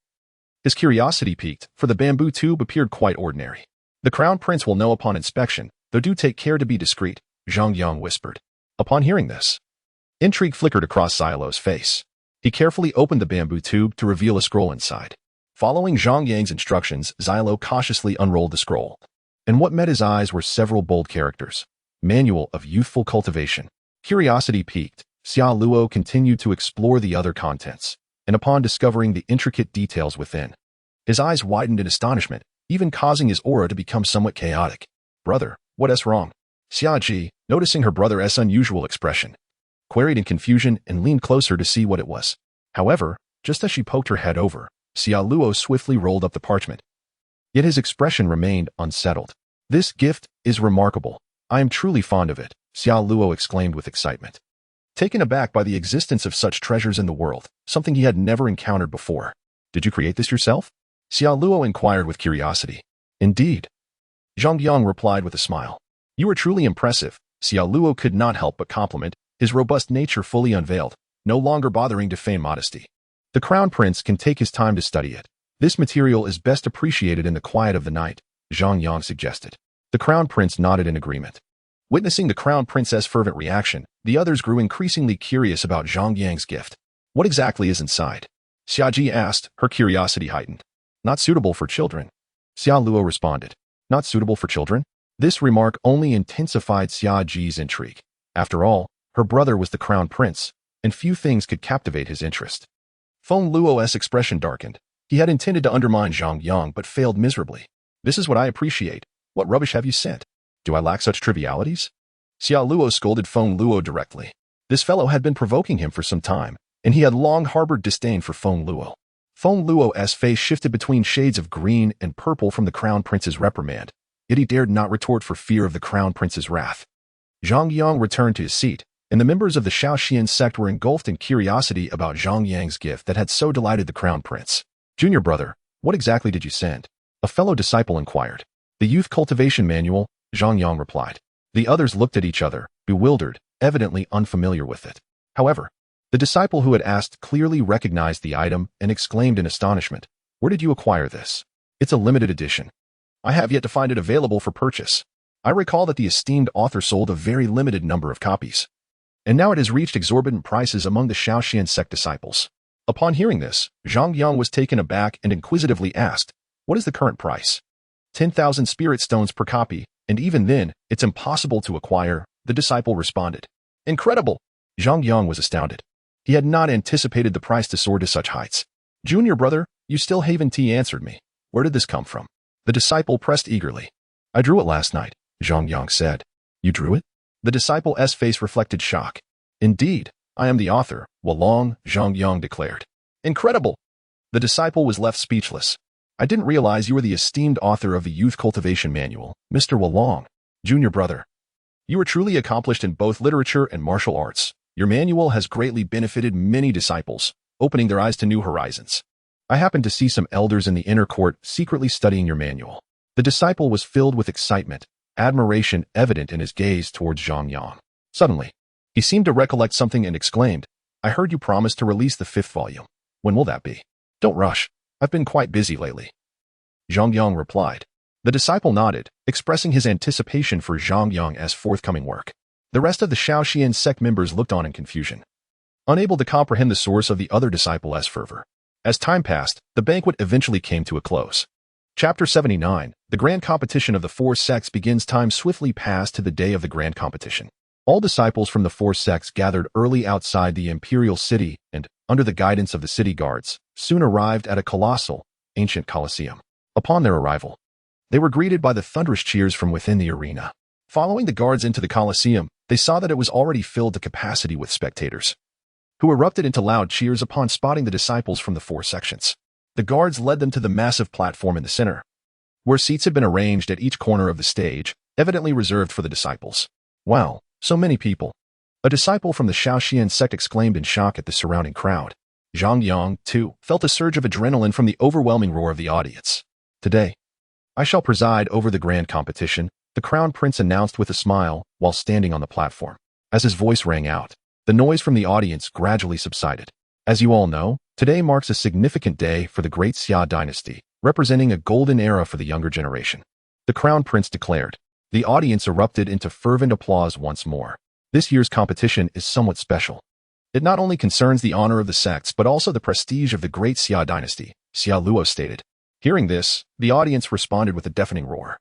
His curiosity piqued, for the bamboo tube appeared quite ordinary. The Crown Prince will know upon inspection, though do take care to be discreet, Zhang Yang whispered. Upon hearing this, intrigue flickered across Xylo's face. He carefully opened the bamboo tube to reveal a scroll inside. Following Zhang Yang's instructions, Xylo cautiously unrolled the scroll. And what met his eyes were several bold characters. Manual of Youthful Cultivation. Curiosity piqued, Xiao Luo continued to explore the other contents, and upon discovering the intricate details within, his eyes widened in astonishment, even causing his aura to become somewhat chaotic. Brother, what's wrong? Xia Ji, noticing her brother's unusual expression, queried in confusion and leaned closer to see what it was. However, just as she poked her head over, Xiao Luo swiftly rolled up the parchment. Yet his expression remained unsettled. This gift is remarkable. I am truly fond of it, Xiao Luo exclaimed with excitement, taken aback by the existence of such treasures in the world, something he had never encountered before. Did you create this yourself? Xiao Luo inquired with curiosity. Indeed. Zhang Yang replied with a smile. You are truly impressive. Xiao Luo could not help but compliment, his robust nature fully unveiled, no longer bothering to feign modesty. The Crown Prince can take his time to study it. This material is best appreciated in the quiet of the night, Zhang Yang suggested. The Crown Prince nodded in agreement. Witnessing the Crown Princess' fervent reaction, the others grew increasingly curious about Zhang Yang's gift. What exactly is inside? Xiaji asked, her curiosity heightened. Not suitable for children. Xiao Luo responded. Not suitable for children? This remark only intensified Xiaji's intrigue. After all, her brother was the Crown Prince, and few things could captivate his interest. Feng Luo's expression darkened. He had intended to undermine Zhang Yang but failed miserably. This is what I appreciate. What rubbish have you sent? Do I lack such trivialities? Xiao Luo scolded Feng Luo directly. This fellow had been provoking him for some time, and he had long harbored disdain for Feng Luo. Feng Luo's face shifted between shades of green and purple from the Crown Prince's reprimand, yet he dared not retort for fear of the Crown Prince's wrath. Zhang Yang returned to his seat, and the members of the Shaoxian sect were engulfed in curiosity about Zhang Yang's gift that had so delighted the Crown Prince. Junior brother, what exactly did you send? A fellow disciple inquired. The Youth Cultivation Manual, Zhang Yang replied. The others looked at each other, bewildered, evidently unfamiliar with it. However, the disciple who had asked clearly recognized the item and exclaimed in astonishment. Where did you acquire this? It's a limited edition. I have yet to find it available for purchase. I recall that the esteemed author sold a very limited number of copies, and now it has reached exorbitant prices among the Shaoxian sect disciples. Upon hearing this, Zhang Yang was taken aback and inquisitively asked, what is the current price? 10,000 spirit stones per copy, and even then, it's impossible to acquire, the disciple responded. Incredible! Zhang Yang was astounded. He had not anticipated the price to soar to such heights. Junior brother, you still haven't answered me. Where did this come from? The disciple pressed eagerly. I drew it last night, Zhang Yang said. You drew it? The disciple's face reflected shock. Indeed, I am the author, Walong, Zhang Yang declared. Incredible! The disciple was left speechless. I didn't realize you were the esteemed author of the Youth Cultivation Manual, Mr. Walong. Junior brother. You are truly accomplished in both literature and martial arts. Your manual has greatly benefited many disciples, opening their eyes to new horizons. I happened to see some elders in the inner court secretly studying your manual. The disciple was filled with excitement, admiration evident in his gaze towards Zhang Yang. Suddenly, he seemed to recollect something and exclaimed, I heard you promised to release the 5th volume. When will that be? Don't rush. I've been quite busy lately. Zhang Yang replied. The disciple nodded, expressing his anticipation for Zhang Yang's forthcoming work. The rest of the Shaoxian sect members looked on in confusion, unable to comprehend the source of the other disciple's fervor. As time passed, the banquet eventually came to a close. Chapter 79, the grand competition of the 4 sects begins. Time swiftly passed to the day of the grand competition. All disciples from the 4 sects gathered early outside the Imperial City and, under the guidance of the city guards, soon arrived at a colossal, ancient Colosseum. Upon their arrival, they were greeted by the thunderous cheers from within the arena. Following the guards into the Colosseum, they saw that it was already filled to capacity with spectators, who erupted into loud cheers upon spotting the disciples from the 4 sections. The guards led them to the massive platform in the center, where seats had been arranged at each corner of the stage, evidently reserved for the disciples. Wow, so many people. A disciple from the Shaoxian sect exclaimed in shock at the surrounding crowd. Zhang Yang, too, felt a surge of adrenaline from the overwhelming roar of the audience. Today, I shall preside over the grand competition, the Crown Prince announced with a smile while standing on the platform. As his voice rang out, the noise from the audience gradually subsided. As you all know, today marks a significant day for the Great Xia dynasty, representing a golden era for the younger generation. The Crown Prince declared. The audience erupted into fervent applause once more. This year's competition is somewhat special. It not only concerns the honor of the sects but also the prestige of the Great Xia dynasty, Xiao Luo stated. Hearing this, the audience responded with a deafening roar.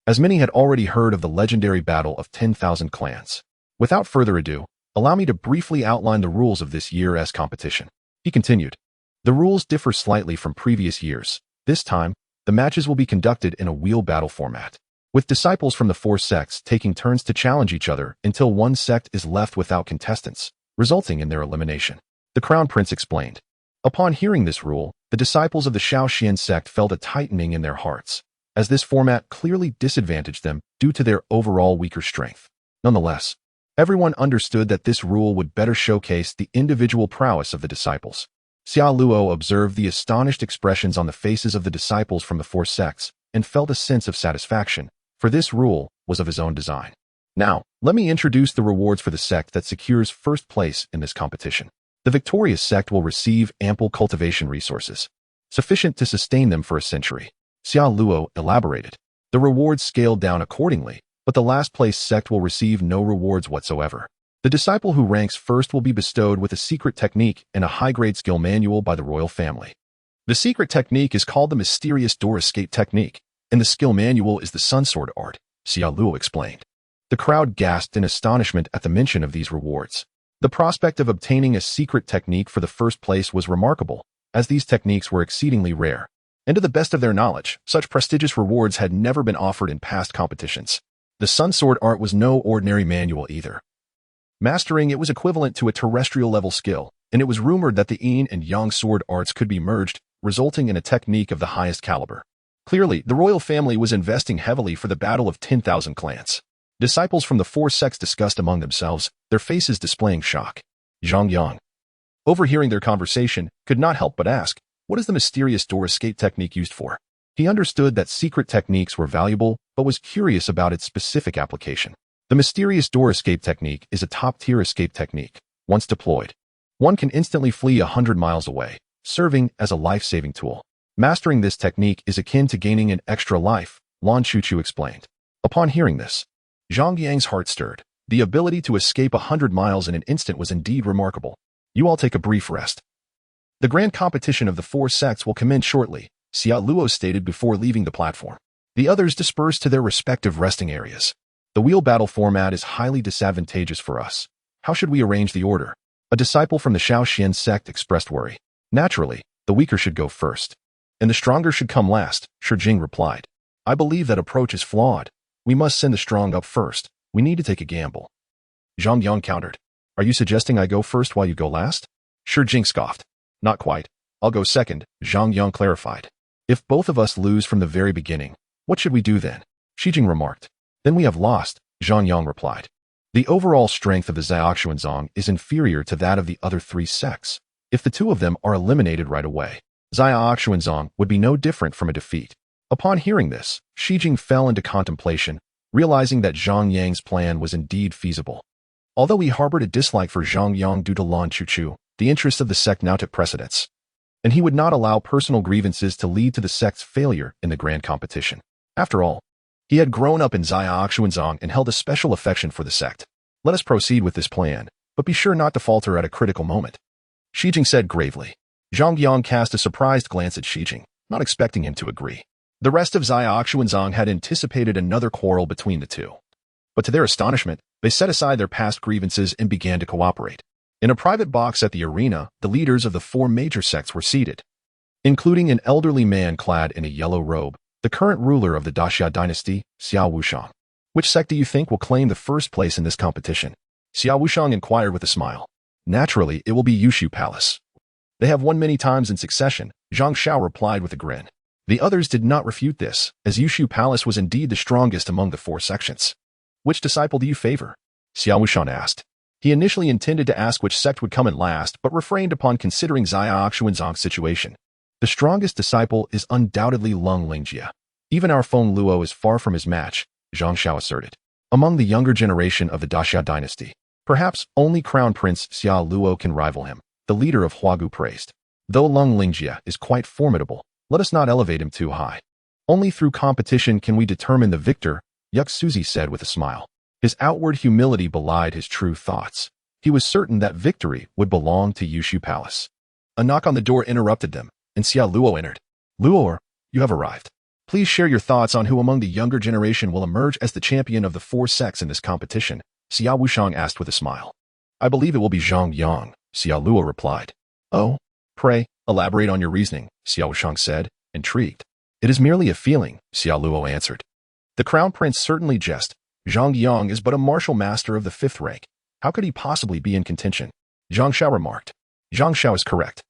as many had already heard of the legendary battle of 10,000 clans. Without further ado, allow me to briefly outline the rules of this year's competition. He continued. The rules differ slightly from previous years. This time, the matches will be conducted in a wheel battle format, with disciples from the 4 sects taking turns to challenge each other until one sect is left without contestants, resulting in their elimination. The Crown Prince explained. Upon hearing this rule, the disciples of the Shaoxian sect felt a tightening in their hearts, as this format clearly disadvantaged them due to their overall weaker strength. Nonetheless, everyone understood that this rule would better showcase the individual prowess of the disciples. Xiao Luo observed the astonished expressions on the faces of the disciples from the 4 sects and felt a sense of satisfaction, for this rule was of his own design. Now, let me introduce the rewards for the sect that secures first place in this competition. The victorious sect will receive ample cultivation resources, sufficient to sustain them for a century. Xiao Luo elaborated. The rewards scaled down accordingly, but the last place sect will receive no rewards whatsoever. The disciple who ranks first will be bestowed with a secret technique and a high-grade skill manual by the royal family. The secret technique is called the mysterious door escape technique, and the skill manual is the sun sword art, Xiao Luo explained. The crowd gasped in astonishment at the mention of these rewards. The prospect of obtaining a secret technique for the first place was remarkable, as these techniques were exceedingly rare. And to the best of their knowledge, such prestigious rewards had never been offered in past competitions. The sun sword art was no ordinary manual either. Mastering it was equivalent to a terrestrial-level skill, and it was rumored that the yin and yang sword arts could be merged, resulting in a technique of the highest caliber. Clearly, the royal family was investing heavily for the battle of 10,000 clans. Disciples from the 4 sects discussed among themselves, their faces displaying shock. Zhang Yang, overhearing their conversation, could not help but ask, what is the mysterious door escape technique used for? He understood that secret techniques were valuable, but was curious about its specific application. The mysterious door escape technique is a top-tier escape technique. Once deployed, one can instantly flee 100 miles away, serving as a life-saving tool. Mastering this technique is akin to gaining an extra life, Lan Chuchu explained. Upon hearing this, Zhang Yang's heart stirred. The ability to escape 100 miles in an instant was indeed remarkable. You all take a brief rest. The grand competition of the 4 sects will commence shortly, Xiao Luo stated before leaving the platform. The others dispersed to their respective resting areas. The wheel battle format is highly disadvantageous for us. How should we arrange the order? A disciple from the Shaoxian sect expressed worry. Naturally, the weaker should go first, and the stronger should come last, Shijing replied. I believe that approach is flawed. We must send the strong up first. We need to take a gamble. Zhang Yang countered. Are you suggesting I go first while you go last? Shijing scoffed. Not quite. I'll go second, Zhang Yang clarified. If both of us lose from the very beginning, what should we do then? Shijing remarked. Then we have lost, Zhang Yang replied. The overall strength of the Xiaoxuanzong is inferior to that of the other 3 sects. If the 2 of them are eliminated right away, Xiaoxuanzong would be no different from a defeat. Upon hearing this, Shijing fell into contemplation, realizing that Zhang Yang's plan was indeed feasible. Although he harbored a dislike for Zhang Yang due to Lan Chuchu, the interests of the sect now took precedence, and he would not allow personal grievances to lead to the sect's failure in the grand competition. After all, he had grown up in Xiaoxuanzong and held a special affection for the sect. Let us proceed with this plan, but be sure not to falter at a critical moment, Shijing said gravely. Zhang Yang cast a surprised glance at Shijing, not expecting him to agree. The rest of Xiaoxuanzong had anticipated another quarrel between the 2. But to their astonishment, they set aside their past grievances and began to cooperate. In a private box at the arena, the leaders of the 4 major sects were seated, including an elderly man clad in a yellow robe, the current ruler of the Daxia dynasty, Xiao Wushang. Which sect do you think will claim the first place in this competition? Xiao Wushang inquired with a smile. Naturally, it will be Yushu Palace. They have won many times in succession, Zhang Xiao replied with a grin. The others did not refute this, as Yushu Palace was indeed the strongest among the 4 sections. Which disciple do you favor? Xiao Wushang asked. He initially intended to ask which sect would come in last, but refrained upon considering Xiaoxuanzong's situation. The strongest disciple is undoubtedly Lung Lingjia. Even our Feng Luo is far from his match, Zhang Xiao asserted. Among the younger generation of the Daxia dynasty, perhaps only Crown Prince Xiao Luo can rival him, the leader of Huagu praised. Though Lung Lingjia is quite formidable, let us not elevate him too high. Only through competition can we determine the victor, Yuk Suzi said with a smile. His outward humility belied his true thoughts. He was certain that victory would belong to Yushu Palace. A knock on the door interrupted them, and Xiao Luo entered. Luo, you have arrived. Please Please share your thoughts on who among the younger generation will emerge as the champion of the four sects in this competition, Xiao Wushang asked with a smile. I believe it will be Zhang Yang, Xiao Luo replied. Oh? Pray, elaborate on your reasoning, Xiao Wushang said, intrigued. It is merely a feeling, Xiao Luo answered. The Crown Prince certainly jest. Zhang Yang is but a martial master of the 5th rank. How could he possibly be in contention? Zhang Xiao remarked. Zhang Xiao is correct.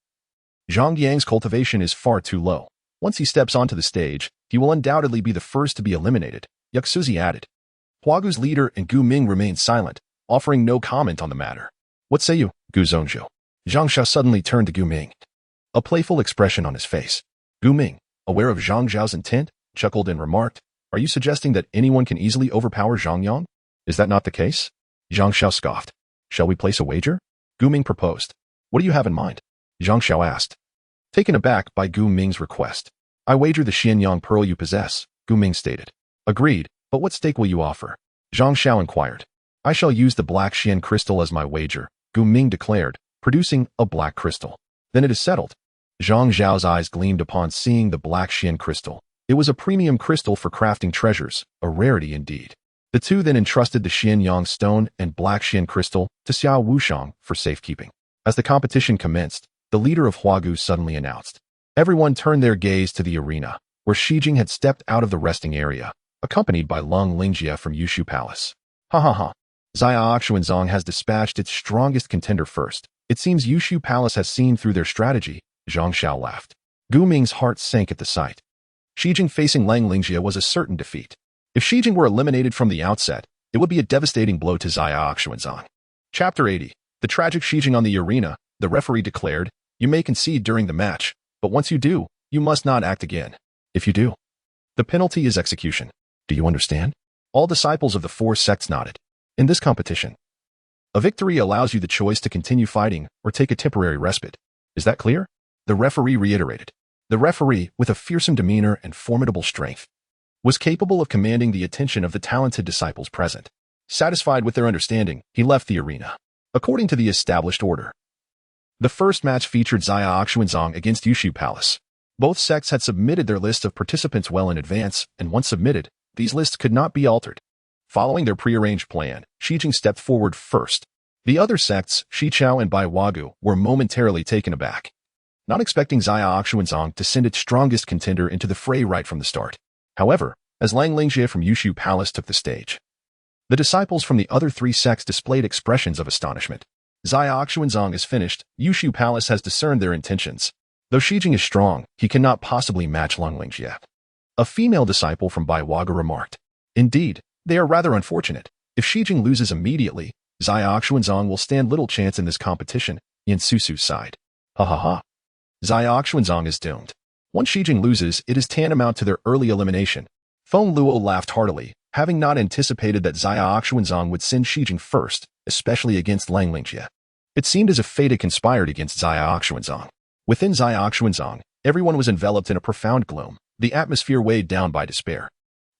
Zhang Yang's cultivation is far too low. Once he steps onto the stage, he will undoubtedly be the first to be eliminated, Yuxuzi added. Huagu's leader and Gu Ming remained silent, offering no comment on the matter. What say you, Gu Zhongzhou? Zhang Xiao suddenly turned to Gu Ming. A playful expression on his face. Gu Ming, aware of Zhang Xiao's intent, chuckled and remarked, Are you suggesting that anyone can easily overpower Zhang Yang? Is that not the case? Zhang Xiao scoffed. Shall we place a wager? Gu Ming proposed. What do you have in mind? Zhang Xiao asked. Taken aback by Gu Ming's request. I wager the Xianyang pearl you possess, Gu Ming stated. Agreed, but what stake will you offer? Zhang Xiao inquired. I shall use the black Xian crystal as my wager, Gu Ming declared, producing a black crystal. Then it is settled. Zhang Xiao's eyes gleamed upon seeing the black Xian crystal. It was a premium crystal for crafting treasures, a rarity indeed. The two then entrusted the Xianyang stone and black Xian crystal to Xiao Wushang for safekeeping. As the competition commenced, the leader of Huagu suddenly announced. Everyone turned their gaze to the arena, where Xi Jing had stepped out of the resting area, accompanied by Lung Lingjie from Yushu Palace. Ha ha ha. Zia Xuanzong has dispatched its strongest contender first. It seems Yushu Palace has seen through their strategy, Zhang Xiao laughed. Gu Ming's heart sank at the sight. Xi Jing facing Lang Lingjie was a certain defeat. If Xi Jing were eliminated from the outset, it would be a devastating blow to Zia Xuanzong. Chapter 80. The tragic Xi Jing on the arena, the referee declared, You may concede during the match, but once you do, you must not act again. If you do, the penalty is execution. Do you understand? All disciples of the four sects nodded. In this competition, a victory allows you the choice to continue fighting or take a temporary respite. Is that clear? The referee reiterated. The referee, with a fearsome demeanor and formidable strength, was capable of commanding the attention of the talented disciples present. Satisfied with their understanding, he left the arena. According to the established order, the first match featured Zia Xuanzong against Yushu Palace. Both sects had submitted their list of participants well in advance, and once submitted, these lists could not be altered. Following their prearranged plan, Xi Jing stepped forward first. The other sects, Xichao and Bai Wagu, were momentarily taken aback, not expecting Zia Xuanzong to send its strongest contender into the fray right from the start. However, as Lang Lingjie from Yushu Palace took the stage, the disciples from the other three sects displayed expressions of astonishment. Zia Xuanzong is finished. Yushu Palace has discerned their intentions. Though Xi Jing is strong, he cannot possibly match Lang Lingjie. A female disciple from Bai Wagu remarked. Indeed, they are rather unfortunate. If Xi Jing loses immediately, Zia Xuanzong will stand little chance in this competition, Yin Susu sighed. Ha ha ha. Zia Xuanzong is doomed. Once Xi Jing loses, it is tantamount to their early elimination. Feng Luo laughed heartily, having not anticipated that Zia Xuanzong would send Xi Jing first, especially against Lang Lingjie. It seemed as if fate had conspired against Zia Xuanzong. Within Zia Xuanzong, everyone was enveloped in a profound gloom, the atmosphere weighed down by despair.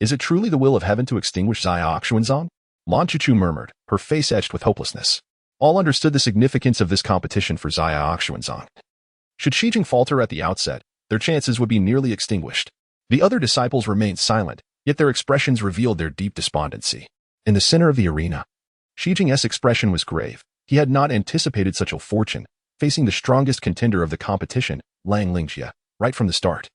Is it truly the will of heaven to extinguish Zia Xuanzong? Lan Chuchu murmured, her face etched with hopelessness. All understood the significance of this competition for Zia Xuanzong. Should Xi Jing falter at the outset, their chances would be nearly extinguished. The other disciples remained silent, yet their expressions revealed their deep despondency. In the center of the arena, Xi Jing's expression was grave. He had not anticipated such ill fortune, facing the strongest contender of the competition, Lang Lingjie, right from the start.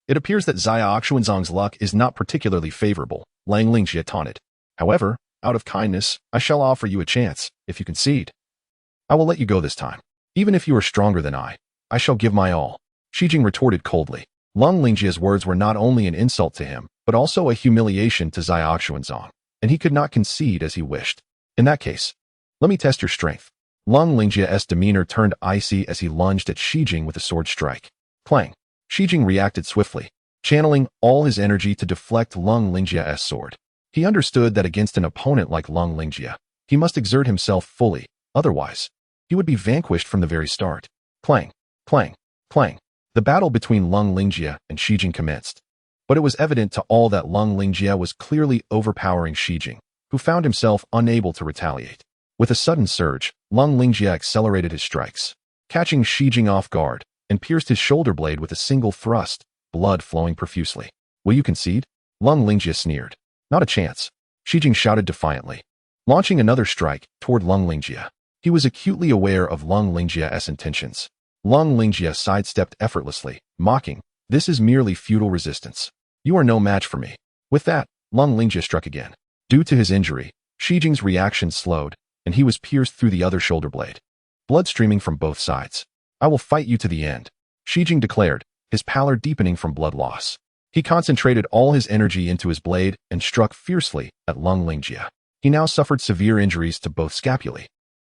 It appears that Zia Xuanzong's luck is not particularly favorable, Lang Lingjie taunted. However, out of kindness, I shall offer you a chance, if you concede. I will let you go this time. Even if you are stronger than I shall give my all. Xi Jing retorted coldly. Lang Lingjie's words were not only an insult to him, but also a humiliation to Zia Xuanzong, and he could not concede as he wished. In that case, let me test your strength. Lang Lingjie's demeanor turned icy as he lunged at Xi Jing with a sword strike. Clang. Xi Jing reacted swiftly, channeling all his energy to deflect Lang Lingjie's sword. He understood that against an opponent like Lang Lingjie, he must exert himself fully, otherwise, he would be vanquished from the very start. Clang, clang, clang. The battle between Lang Lingjie and Xi Jing commenced. But it was evident to all that Lang Lingjie was clearly overpowering Xi Jing, who found himself unable to retaliate. With a sudden surge, Lang Lingjie accelerated his strikes, catching Xi Jing off guard, and pierced his shoulder blade with a single thrust, blood flowing profusely. Will you concede? Lung Lingjie sneered. Not a chance. Shijing shouted defiantly, launching another strike toward Lung Lingjie. He was acutely aware of Lung Lingjie's intentions. Lung Lingjie sidestepped effortlessly, mocking, "This is merely futile resistance. You are no match for me." With that, Lung Lingjie struck again. Due to his injury, Shijing's reaction slowed, and he was pierced through the other shoulder blade. Blood streaming from both sides. "I will fight you to the end," Shijing declared, his pallor deepening from blood loss. He concentrated all his energy into his blade and struck fiercely at Lung Lingjie. He now suffered severe injuries to both scapulae.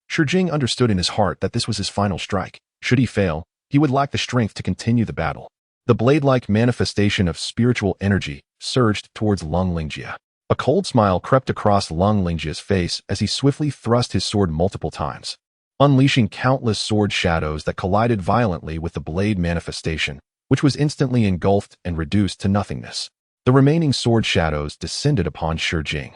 Shijing understood in his heart that this was his final strike. Should he fail, he would lack the strength to continue the battle. The blade-like manifestation of spiritual energy surged towards Lung Lingjie. A cold smile crept across Lung Lingjie's face as he swiftly thrust his sword multiple times, unleashing countless sword shadows that collided violently with the blade manifestation, which was instantly engulfed and reduced to nothingness. The remaining sword shadows descended upon Shijing,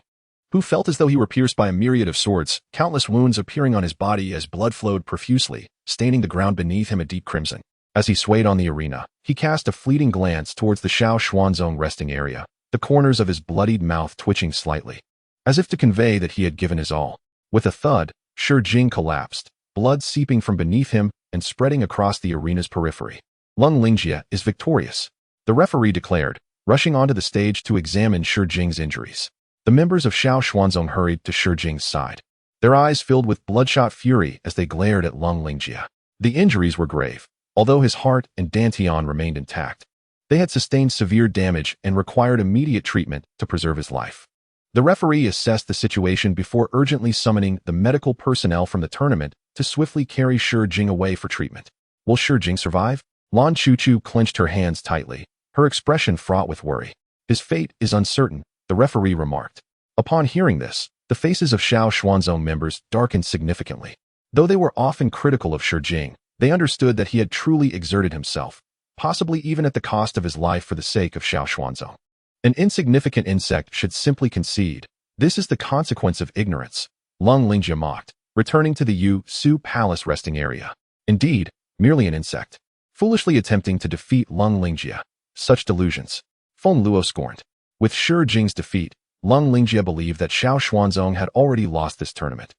who felt as though he were pierced by a myriad of swords, countless wounds appearing on his body as blood flowed profusely, staining the ground beneath him a deep crimson. As he swayed on the arena, he cast a fleeting glance towards the Xiao Xuanzong resting area, the corners of his bloodied mouth twitching slightly, as if to convey that he had given his all. With a thud, Shijing collapsed, blood seeping from beneath him and spreading across the arena's periphery. Lung Lingjie is victorious, the referee declared, rushing onto the stage to examine Shijing's injuries. The members of Xiao Xuanzong hurried to Shijing's side, their eyes filled with bloodshot fury as they glared at Lung Lingjie. The injuries were grave, although his heart and dantian remained intact. They had sustained severe damage and required immediate treatment to preserve his life. The referee assessed the situation before urgently summoning the medical personnel from the tournament to swiftly carry Shijing away for treatment. Will Shijing survive? Lan Chuchu clenched her hands tightly, her expression fraught with worry. His fate is uncertain, the referee remarked. Upon hearing this, the faces of Xiao Xuanzong members darkened significantly. Though they were often critical of Shijing, they understood that he had truly exerted himself, possibly even at the cost of his life for the sake of Xiao Xuanzong. An insignificant insect should simply concede. This is the consequence of ignorance, Lung Lingjie mocked, returning to the Yu Su Palace resting area. Indeed, merely an insect. Foolishly attempting to defeat Lung Lingjie. Such delusions. Feng Luo scorned. With Shijing's defeat, Lung Lingjie believed that Xiao Xuanzong had already lost this tournament,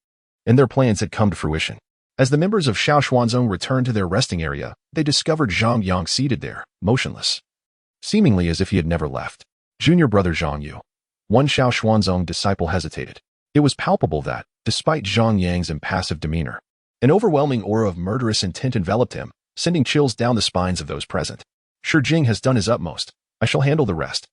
and their plans had come to fruition. As the members of Xiao Xuanzong returned to their resting area, they discovered Zhang Yang seated there, motionless, seemingly as if he had never left. Junior brother Zhang Yu. One Xiao Xuanzong disciple hesitated. It was palpable that, despite Zhang Yang's impassive demeanor, an overwhelming aura of murderous intent enveloped him, sending chills down the spines of those present. Shijing has done his utmost. I shall handle the rest.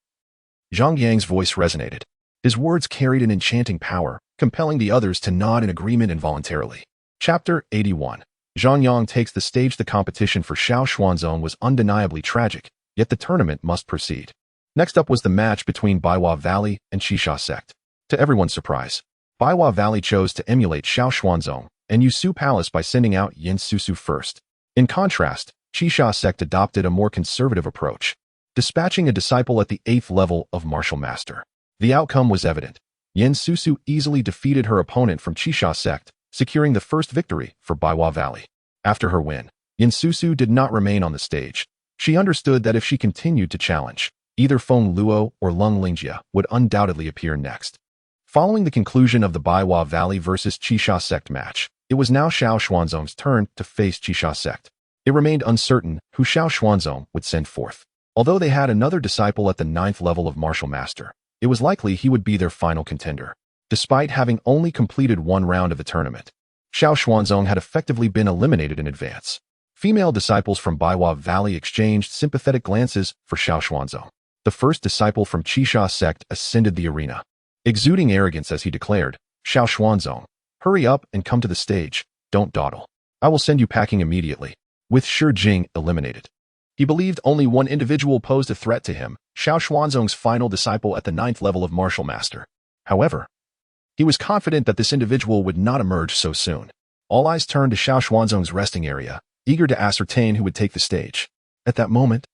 Zhang Yang's voice resonated. His words carried an enchanting power, compelling the others to nod in agreement involuntarily. Chapter 81. Zhang Yang takes the stage. The competition for Xiao Xuanzong was undeniably tragic, yet the tournament must proceed. Next up was the match between Baiwa Valley and Qixia Sect. To everyone's surprise, Baiwa Valley chose to emulate Xiao Xuanzong and Yu Su Palace by sending out Yin Susu first. In contrast, Qixia Sect adopted a more conservative approach, dispatching a disciple at the 8th level of Martial Master. The outcome was evident. Yin Susu easily defeated her opponent from Qixia Sect, securing the first victory for Baiwa Valley. After her win, Yin Susu did not remain on the stage. She understood that if she continued to challenge, either Feng Luo or Lung Lingjie would undoubtedly appear next. Following the conclusion of the Baiwa Valley versus Qixia Sect match, it was now Xiao Xuanzong's turn to face Qixia Sect. It remained uncertain who Xiao Xuanzong would send forth. Although they had another disciple at the 9th level of Martial Master, it was likely he would be their final contender. Despite having only completed one round of the tournament, Xiao Xuanzong had effectively been eliminated in advance. Female disciples from Baiwa Valley exchanged sympathetic glances for Xiao Xuanzong. The first disciple from Qixia Sect ascended the arena, exuding arrogance as he declared, "Xiao Xuanzong, hurry up and come to the stage, don't dawdle. I will send you packing immediately." With Shijing eliminated, he believed only one individual posed a threat to him, Xiao Xuanzong's final disciple at the 9th level of Martial Master. However, he was confident that this individual would not emerge so soon. All eyes turned to Xiao Xuanzong's resting area, eager to ascertain who would take the stage. At that moment,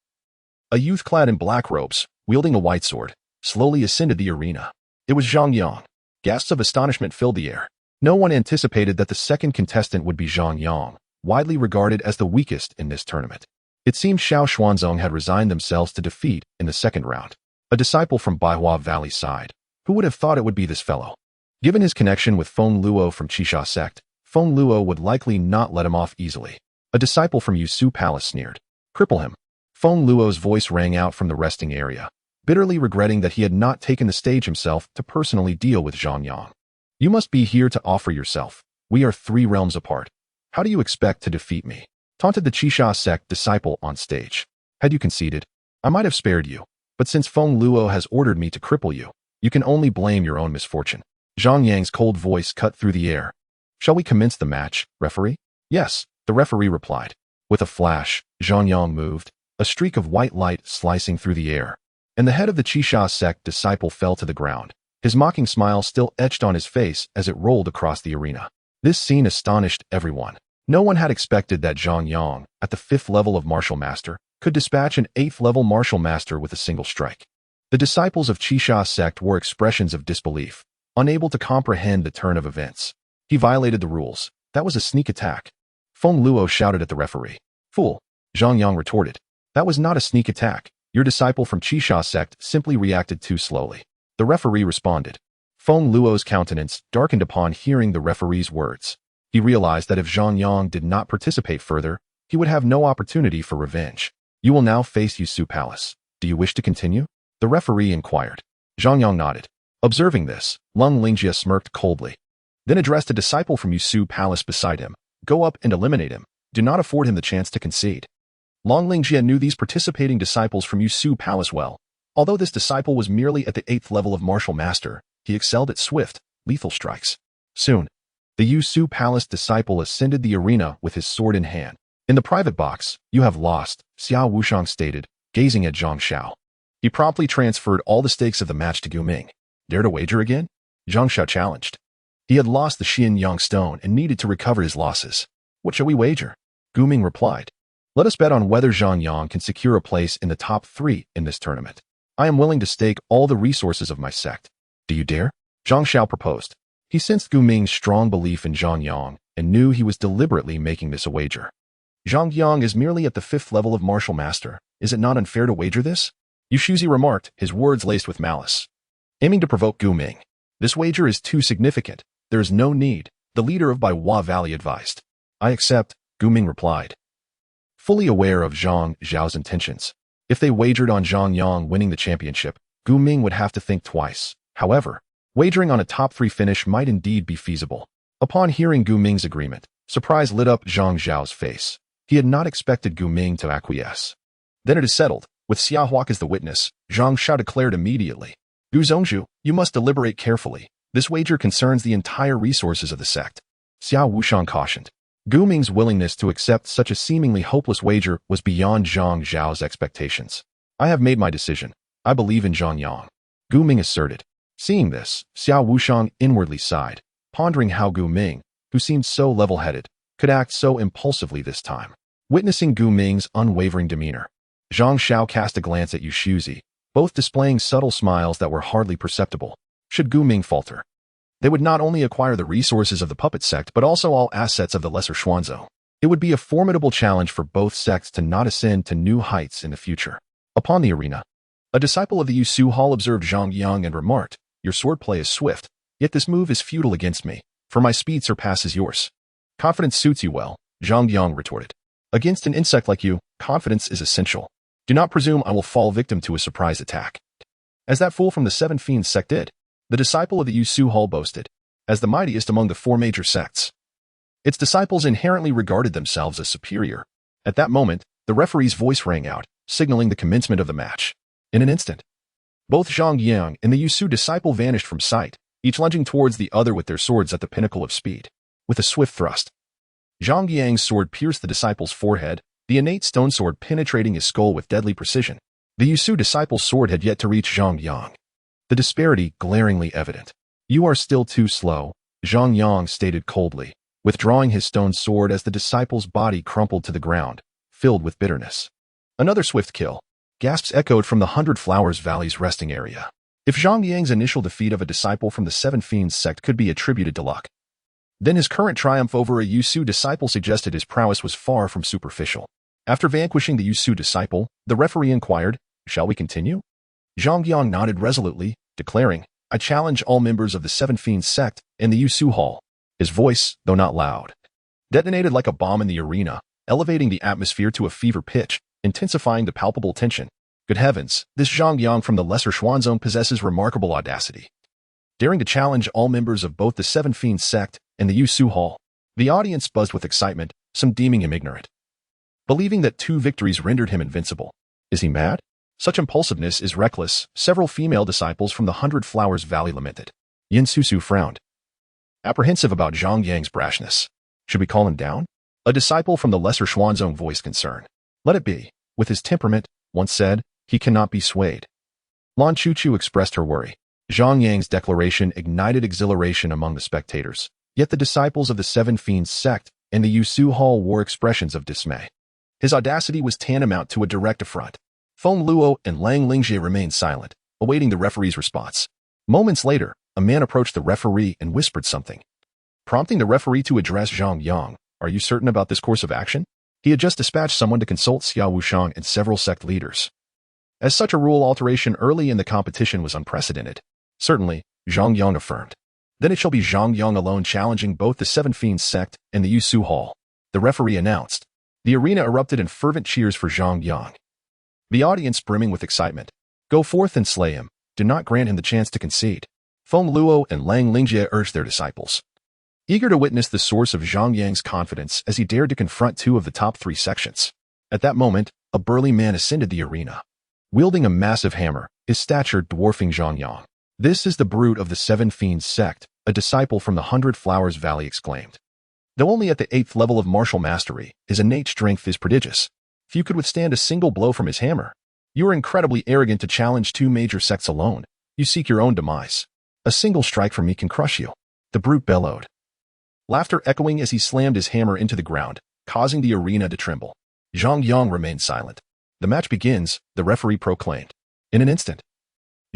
a youth clad in black robes, wielding a white sword, slowly ascended the arena. It was Zhang Yang. Gasps of astonishment filled the air. No one anticipated that the second contestant would be Zhang Yang, widely regarded as the weakest in this tournament. It seemed Xiao Xuanzong had resigned themselves to defeat in the second round. A disciple from Baihua Valley sighed. Who would have thought it would be this fellow? Given his connection with Feng Luo from Qixia Sect, Feng Luo would likely not let him off easily. A disciple from Yusu Palace sneered. Cripple him. Feng Luo's voice rang out from the resting area, bitterly regretting that he had not taken the stage himself to personally deal with Zhang Yang. You must be here to offer yourself. We are 3 realms apart. How do you expect to defeat me? Taunted the Qixia Sect disciple on stage. Had you conceded, I might have spared you, but since Feng Luo has ordered me to cripple you, you can only blame your own misfortune. Zhang Yang's cold voice cut through the air. Shall we commence the match, referee? Yes, the referee replied. With a flash, Zhang Yang moved, a streak of white light slicing through the air, and the head of the Qixia Sect disciple fell to the ground, his mocking smile still etched on his face as it rolled across the arena. This scene astonished everyone. No one had expected that Zhang Yang, at the 5th level of Martial Master, could dispatch an 8th level Martial Master with a single strike. The disciples of Qixia Sect wore expressions of disbelief, unable to comprehend the turn of events. He violated the rules. That was a sneak attack. Feng Luo shouted at the referee. Fool! Zhang Yang retorted. That was not a sneak attack. Your disciple from Qixia Sect simply reacted too slowly. The referee responded. Feng Luo's countenance darkened upon hearing the referee's words. He realized that if Zhang Yang did not participate further, he would have no opportunity for revenge. You will now face Yusu Palace. Do you wish to continue? The referee inquired. Zhang Yang nodded. Observing this, Lung Lingjie smirked coldly, then addressed a disciple from Yusu Palace beside him. Go up and eliminate him. Do not afford him the chance to concede. Long Lingjie knew these participating disciples from Yusu Palace well. Although this disciple was merely at the 8th level of Martial Master, he excelled at swift, lethal strikes. Soon, the Yusu Palace disciple ascended the arena with his sword in hand. In the private box, you have lost, Xiao Wushang stated, gazing at Zhang Xiao. He promptly transferred all the stakes of the match to Gu Ming. Dare to wager again? Zhang Xiao challenged. He had lost the Xian Yang stone and needed to recover his losses. What shall we wager? Gu Ming replied. Let us bet on whether Zhang Yang can secure a place in the top 3 in this tournament. I am willing to stake all the resources of my sect. Do you dare? Zhang Xiao proposed. He sensed Gu Ming's strong belief in Zhang Yang and knew he was deliberately making this a wager. Zhang Yang is merely at the 5th level of Martial Master. Is it not unfair to wager this? Yushuzi remarked, his words laced with malice. Aiming to provoke Gu Ming. This wager is too significant. There is no need, the leader of Baihua Valley advised. I accept, Gu Ming replied. Fully aware of Zhang Xiao's intentions, if they wagered on Zhang Yang winning the championship, Gu Ming would have to think twice. However, wagering on a top 3 finish might indeed be feasible. Upon hearing Gu Ming's agreement, surprise lit up Zhang Xiao's face. He had not expected Gu Ming to acquiesce. Then it is settled. With Xia Huaq as the witness, Zhang Xiao declared immediately. Gu Zhongzhu, you must deliberate carefully. This wager concerns the entire resources of the sect. Xiao Wushang cautioned. Gu Ming's willingness to accept such a seemingly hopeless wager was beyond Zhang Xiao's expectations. I have made my decision. I believe in Zhang Yang. Gu Ming asserted. Seeing this, Xiao Wushang inwardly sighed, pondering how Gu Ming, who seemed so level-headed, could act so impulsively this time. Witnessing Gu Ming's unwavering demeanor, Zhang Xiao cast a glance at Yushuzi, both displaying subtle smiles that were hardly perceptible. Should Gu Ming falter, they would not only acquire the resources of the puppet sect but also all assets of the lesser Xuanzhou. It would be a formidable challenge for both sects to not ascend to new heights in the future. Upon the arena, a disciple of the Yusu Hall observed Zhang Yang and remarked, your swordplay is swift, yet this move is futile against me, for my speed surpasses yours. Confidence suits you well, Zhang Yang retorted. Against an insect like you, confidence is essential. Do not presume I will fall victim to a surprise attack. As that fool from the 7 Fiends sect did, the disciple of the Yusu Hall boasted, as the mightiest among the 4 major sects. Its disciples inherently regarded themselves as superior. At that moment, the referee's voice rang out, signaling the commencement of the match. In an instant, both Zhang Yang and the Yusu disciple vanished from sight, each lunging towards the other with their swords at the pinnacle of speed. With a swift thrust, Zhang Yang's sword pierced the disciple's forehead, the innate stone sword penetrating his skull with deadly precision. The Yusu disciple's sword had yet to reach Zhang Yang, the disparity glaringly evident. You are still too slow, Zhang Yang stated coldly, withdrawing his stone sword as the disciple's body crumpled to the ground, filled with bitterness. Another swift kill. Gasps echoed from the 100 Flowers Valley's resting area. If Zhang Yang's initial defeat of a disciple from the 7 Fiends sect could be attributed to luck, then his current triumph over a Yusu disciple suggested his prowess was far from superficial. After vanquishing the Yusu disciple, the referee inquired, shall we continue? Zhang Yang nodded resolutely, declaring, "I challenge all members of the Seven Fiends Sect in the Yusu Hall." His voice, though not loud, detonated like a bomb in the arena, elevating the atmosphere to a fever pitch, intensifying the palpable tension. Good heavens, this Zhang Yang from the Lesser Xuanzong possesses remarkable audacity. Daring to challenge all members of both the Seven Fiends Sect and the Yusu Hall, the audience buzzed with excitement, some deeming him ignorant, believing that 2 victories rendered him invincible. Is he mad? Such impulsiveness is reckless, several female disciples from the 100 Flowers Valley lamented. Yin Susu frowned, apprehensive about Zhang Yang's brashness. Should we call him down? A disciple from the Lesser Xuanzong voiced concern. Let it be. With his temperament, once said, he cannot be swayed. Lan Chuchu expressed her worry. Zhang Yang's declaration ignited exhilaration among the spectators, yet the disciples of the Seven Fiends Sect and the Yusu Hall wore expressions of dismay. His audacity was tantamount to a direct affront. Feng Luo and Lang Lingjie remained silent, awaiting the referee's response. Moments later, a man approached the referee and whispered something, prompting the referee to address Zhang Yang. Are you certain about this course of action? He had just dispatched someone to consult Xiao Wushang and several sect leaders. As such a rule alteration early in the competition was unprecedented. Certainly, Zhang Yang affirmed. Then it shall be Zhang Yang alone challenging both the Seven Fiends Sect and the Yusu Hall, the referee announced. The arena erupted in fervent cheers for Zhang Yang. The audience brimming with excitement. Go forth and slay him. Do not grant him the chance to concede. Feng Luo and Lang Lingjie urged their disciples, eager to witness the source of Zhang Yang's confidence as he dared to confront 2 of the top 3 sections. At that moment, a burly man ascended the arena, wielding a massive hammer, his stature dwarfing Zhang Yang. This is the brute of the Seven Fiends Sect, a disciple from the 100 Flowers Valley exclaimed. Though only at the 8th level of martial mastery, his innate strength is prodigious. Few could withstand a single blow from his hammer. You are incredibly arrogant to challenge 2 major sects alone. You seek your own demise. A single strike from me can crush you. The brute bellowed, laughter echoing as he slammed his hammer into the ground, causing the arena to tremble. Zhang Yang remained silent. The match begins, the referee proclaimed. In an instant,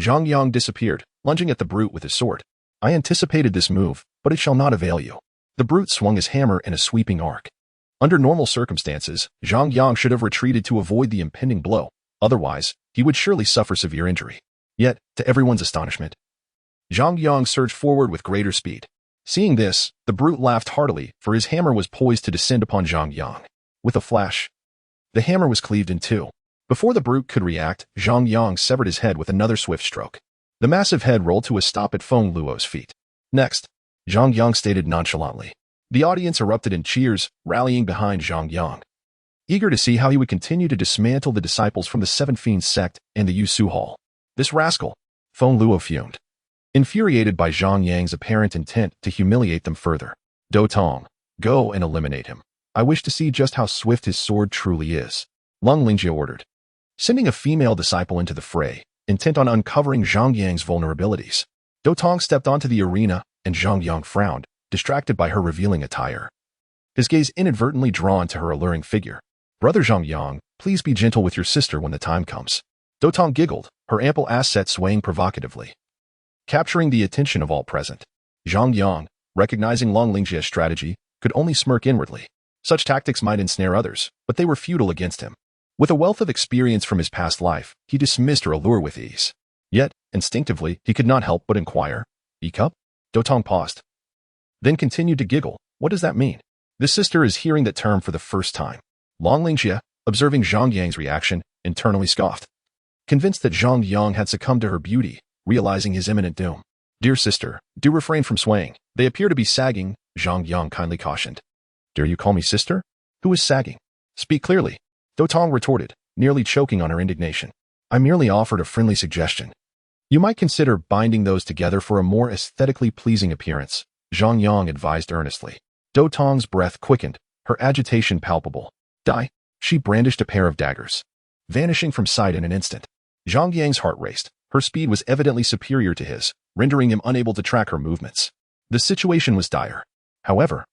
Zhang Yang disappeared, lunging at the brute with his sword. I anticipated this move, but it shall not avail you. The brute swung his hammer in a sweeping arc. Under normal circumstances, Zhang Yang should have retreated to avoid the impending blow. Otherwise, he would surely suffer severe injury. Yet, to everyone's astonishment, Zhang Yang surged forward with greater speed. Seeing this, the brute laughed heartily, for his hammer was poised to descend upon Zhang Yang. With a flash, the hammer was cleaved in 2. Before the brute could react, Zhang Yang severed his head with another swift stroke. The massive head rolled to a stop at Feng Luo's feet. Next, Zhang Yang stated nonchalantly. The audience erupted in cheers, rallying behind Zhang Yang, eager to see how he would continue to dismantle the disciples from the Seven Fiends Sect and the Yusu Hall. This rascal, Feng Luo fumed, infuriated by Zhang Yang's apparent intent to humiliate them further. Do Tong, go and eliminate him. I wish to see just how swift his sword truly is. Lang Lingjie ordered, sending a female disciple into the fray, intent on uncovering Zhang Yang's vulnerabilities. Do Tong stepped onto the arena, and Zhang Yang frowned, distracted by her revealing attire, his gaze inadvertently drawn to her alluring figure. Brother Zhang Yang, please be gentle with your sister when the time comes. Do Tong giggled, her ample asset swaying provocatively, capturing the attention of all present. Zhang Yang, recognizing Lang Lingjie's strategy, could only smirk inwardly. Such tactics might ensnare others, but they were futile against him. With a wealth of experience from his past life, he dismissed her allure with ease. Yet, instinctively, he could not help but inquire, "E-cup?" Do Tong paused, then continued to giggle. What does that mean? The sister is hearing that term for the first time. Lang Lingjie, observing Zhang Yang's reaction, internally scoffed, convinced that Zhang Yang had succumbed to her beauty, realizing his imminent doom. Dear sister, do refrain from swaying. They appear to be sagging, Zhang Yang kindly cautioned. Dare you call me sister? Who is sagging? Speak clearly. Do Tong retorted, nearly choking on her indignation. I merely offered a friendly suggestion. You might consider binding those together for a more aesthetically pleasing appearance, Zhang Yang advised earnestly. Do Tong's breath quickened, her agitation palpable. Die. She brandished a pair of daggers, vanishing from sight in an instant. Zhang Yang's heart raced. Her speed was evidently superior to his, rendering him unable to track her movements. The situation was dire. However,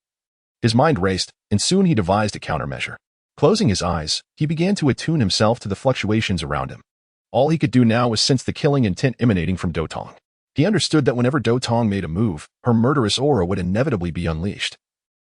his mind raced, and soon he devised a countermeasure. Closing his eyes, he began to attune himself to the fluctuations around him. All he could do now was sense the killing intent emanating from Do Tong. He understood that whenever Do Tong made a move, her murderous aura would inevitably be unleashed,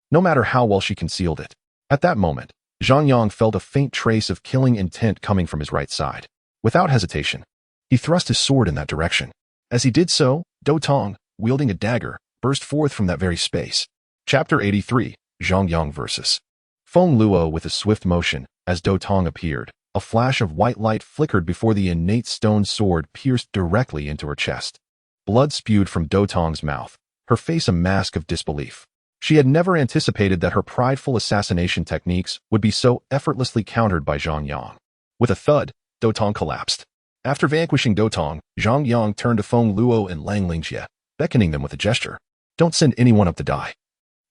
no matter how well she concealed it. At that moment, Zhang Yang felt a faint trace of killing intent coming from his right side. Without hesitation, He thrust his sword in that direction. As he did so, Do Tong, wielding a dagger, burst forth from that very space. Chapter 83, Zhang Yang vs. Feng Luo with a swift motion, as Do Tong appeared. A flash of white light flickered before the innate stone sword pierced directly into her chest. Blood spewed from Do Tong's mouth, her face a mask of disbelief. She had never anticipated that her prideful assassination techniques would be so effortlessly countered by Zhang Yang. With a thud, Do Tong collapsed. After vanquishing Do Tong, Zhang Yang turned to Feng Luo and Lang Lingjie, beckoning them with a gesture. Don't send anyone up to die.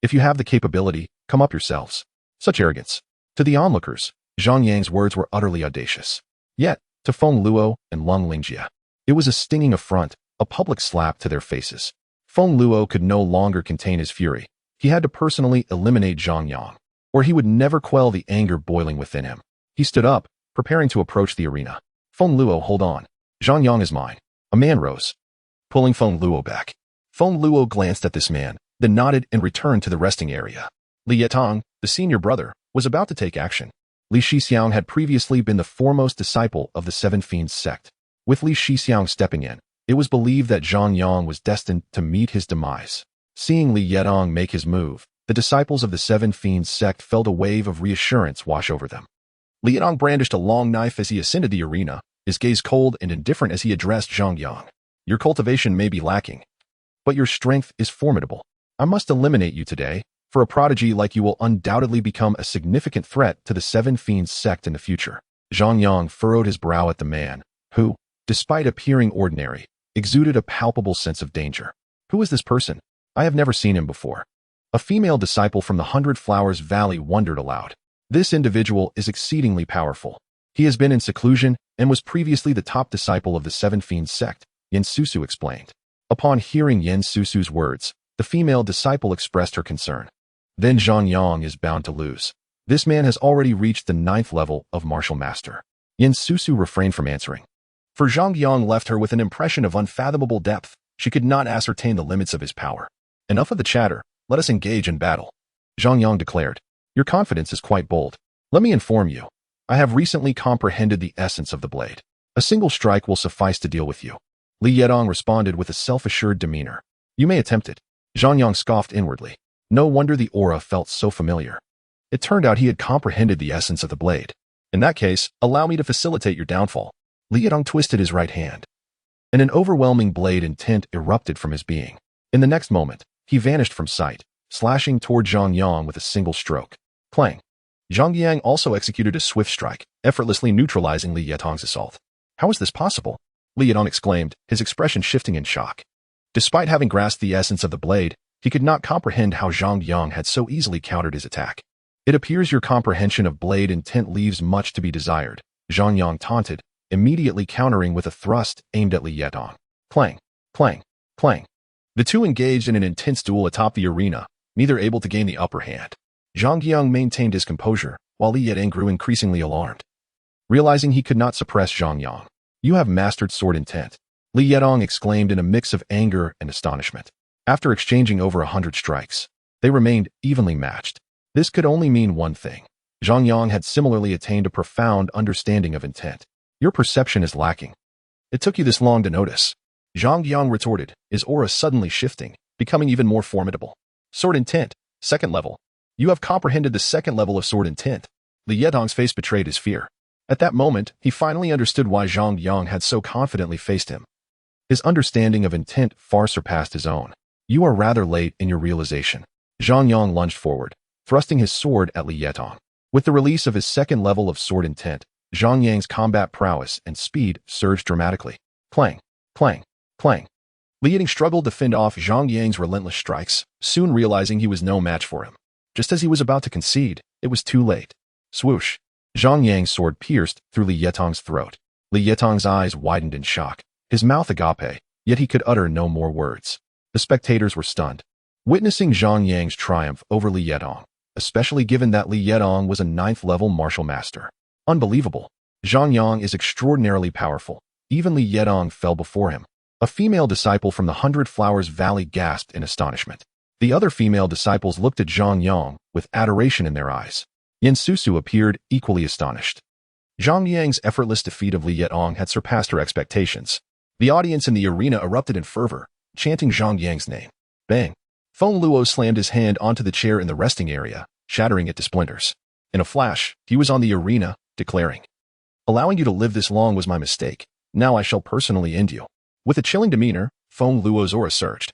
If you have the capability, come up yourselves. Such arrogance. To the onlookers, Zhang Yang's words were utterly audacious. Yet, to Feng Luo and Lang Lingjie, it was a stinging affront, a public slap to their faces. Feng Luo could no longer contain his fury. He had to personally eliminate Zhang Yang, or he would never quell the anger boiling within him. He stood up, preparing to approach the arena. Feng Luo, hold on. Zhang Yang is mine. A man rose, pulling Feng Luo back. Feng Luo glanced at this man, then nodded and returned to the resting area. Li Yetong, the senior brother, was about to take action. Li Shixiang had previously been the foremost disciple of the Seven Fiends sect. With Li Shixiang stepping in, it was believed that Zhang Yang was destined to meet his demise. Seeing Li Yetong make his move, the disciples of the Seven Fiends sect felt a wave of reassurance wash over them. Li Yetong brandished a long knife as he ascended the arena, his gaze cold and indifferent as he addressed Zhang Yang. Your cultivation may be lacking, but your strength is formidable. I must eliminate you today. For a prodigy like you will undoubtedly become a significant threat to the Seven Fiends sect in the future. Zhang Yang furrowed his brow at the man, who, despite appearing ordinary, exuded a palpable sense of danger. Who is this person? I have never seen him before. A female disciple from the 100 Flowers Valley wondered aloud. This individual is exceedingly powerful. He has been in seclusion and was previously the top disciple of the Seven Fiends sect, Yen Susu explained. Upon hearing Yen Susu's words, the female disciple expressed her concern. Then Zhang Yang is bound to lose. This man has already reached the 9th level of martial master. Yen Susu refrained from answering. For Zhang Yang left her with an impression of unfathomable depth. She could not ascertain the limits of his power. Enough of the chatter. Let us engage in battle. Zhang Yang declared. Your confidence is quite bold. Let me inform you. I have recently comprehended the essence of the blade. A single strike will suffice to deal with you. Li Yetong responded with a self-assured demeanor. You may attempt it. Zhang Yang scoffed inwardly. No wonder the aura felt so familiar. It turned out he had comprehended the essence of the blade. In that case, allow me to facilitate your downfall. Li Yetong twisted his right hand, and an overwhelming blade intent erupted from his being. In the next moment, he vanished from sight, slashing toward Zhang Yang with a single stroke. Clang. Zhang Yang also executed a swift strike, effortlessly neutralizing Li Yetong's assault. How is this possible? Li Yetong exclaimed, his expression shifting in shock. Despite having grasped the essence of the blade, he could not comprehend how Zhang Yang had so easily countered his attack. It appears your comprehension of blade intent leaves much to be desired, Zhang Yang taunted, immediately countering with a thrust aimed at Li Yetong. Clang, clang, clang. The two engaged in an intense duel atop the arena, neither able to gain the upper hand. Zhang Yang maintained his composure, while Li Yetong grew increasingly alarmed. Realizing he could not suppress Zhang Yang, you have mastered sword intent, Li Yetong exclaimed in a mix of anger and astonishment. After exchanging over 100 strikes, they remained evenly matched. This could only mean one thing. Zhang Yang had similarly attained a profound understanding of intent. Your perception is lacking. It took you this long to notice. Zhang Yang retorted, his aura suddenly shifting, becoming even more formidable. Sword intent, 2nd level. You have comprehended the 2nd level of sword intent. Li Yetong's face betrayed his fear. At that moment, he finally understood why Zhang Yang had so confidently faced him. His understanding of intent far surpassed his own. You are rather late in your realization. Zhang Yang lunged forward, thrusting his sword at Li Yetong. With the release of his 2nd level of sword intent, Zhang Yang's combat prowess and speed surged dramatically. Clang, clang, clang. Li Yetong struggled to fend off Zhang Yang's relentless strikes, soon realizing he was no match for him. Just as he was about to concede, it was too late. Swoosh. Zhang Yang's sword pierced through Li Yetong's throat. Li Yetong's eyes widened in shock, his mouth agape, yet he could utter no more words. The spectators were stunned, witnessing Zhang Yang's triumph over Li Yetong, especially given that Li Yetong was a 9th level martial master. Unbelievable. Zhang Yang is extraordinarily powerful. Even Li Yetong fell before him. A female disciple from the 100 Flowers Valley gasped in astonishment. The other female disciples looked at Zhang Yang with adoration in their eyes. Yen Susu appeared equally astonished. Zhang Yang's effortless defeat of Li Yetong had surpassed her expectations. The audience in the arena erupted in fervor, chanting Zhang Yang's name. Bang! Feng Luo slammed his hand onto the chair in the resting area, shattering it to splinters. In a flash, he was on the arena, declaring, "Allowing you to live this long was my mistake. Now I shall personally end you." With a chilling demeanor, Feng Luo's aura surged,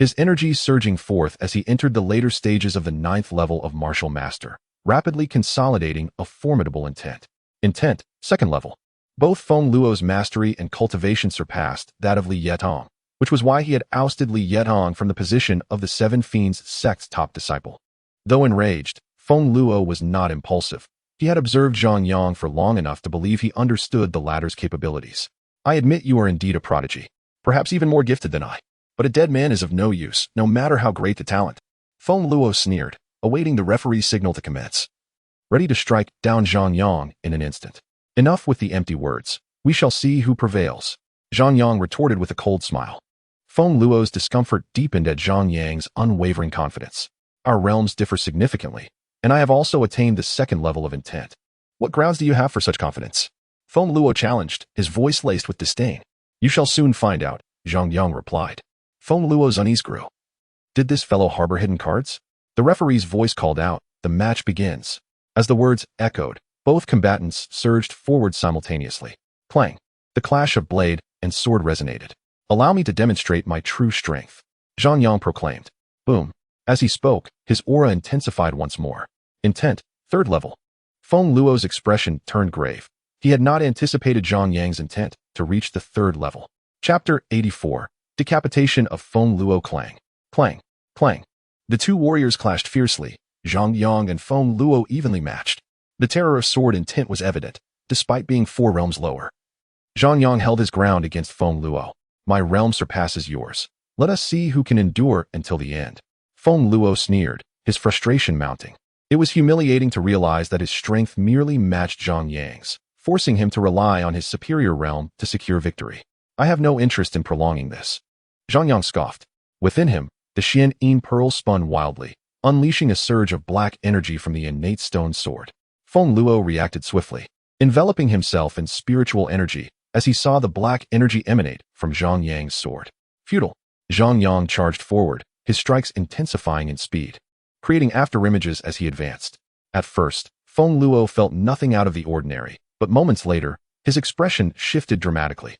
his energy surging forth as he entered the later stages of the 9th level of Martial Master, rapidly consolidating a formidable intent. Intent, 2nd level. Both Feng Luo's mastery and cultivation surpassed that of Li Yetong, which was why he had ousted Li Yetong from the position of the Seven Fiends Sect's top disciple. Though enraged, Feng Luo was not impulsive. He had observed Zhang Yang for long enough to believe he understood the latter's capabilities. "I admit you are indeed a prodigy, perhaps even more gifted than I. But a dead man is of no use, no matter how great the talent." Feng Luo sneered, awaiting the referee's signal to commence, ready to strike down Zhang Yang in an instant. "Enough with the empty words. We shall see who prevails," Zhang Yang retorted with a cold smile. Feng Luo's discomfort deepened at Zhang Yang's unwavering confidence. "Our realms differ significantly, and I have also attained the 2nd level of intent. What grounds do you have for such confidence?" Feng Luo challenged, his voice laced with disdain. "You shall soon find out," Zhang Yang replied. Feng Luo's unease grew. Did this fellow harbor hidden cards? The referee's voice called out, "The match begins." As the words echoed, both combatants surged forward simultaneously. Clang! The clash of blade and sword resonated. "Allow me to demonstrate my true strength," Zhang Yang proclaimed. Boom! As he spoke, his aura intensified once more. Intent, 3rd level. Feng Luo's expression turned grave. He had not anticipated Zhang Yang's intent to reach the 3rd level. Chapter 84. Decapitation of Feng Luo. Clang! Clang! Clang! The two warriors clashed fiercely. Zhang Yang and Feng Luo evenly matched. The terror of sword intent was evident, despite being 4 realms lower. Zhang Yang held his ground against Feng Luo. "My realm surpasses yours. Let us see who can endure until the end." Feng Luo sneered, his frustration mounting. It was humiliating to realize that his strength merely matched Zhang Yang's, forcing him to rely on his superior realm to secure victory. "I have no interest in prolonging this," Zhang Yang scoffed. Within him, the Xian pearl spun wildly, unleashing a surge of black energy from the innate stone sword. Feng Luo reacted swiftly, enveloping himself in spiritual energy as he saw the black energy emanate from Zhang Yang's sword. Futile. Zhang Yang charged forward, his strikes intensifying in speed, creating afterimages as he advanced. At first, Feng Luo felt nothing out of the ordinary, but moments later, his expression shifted dramatically.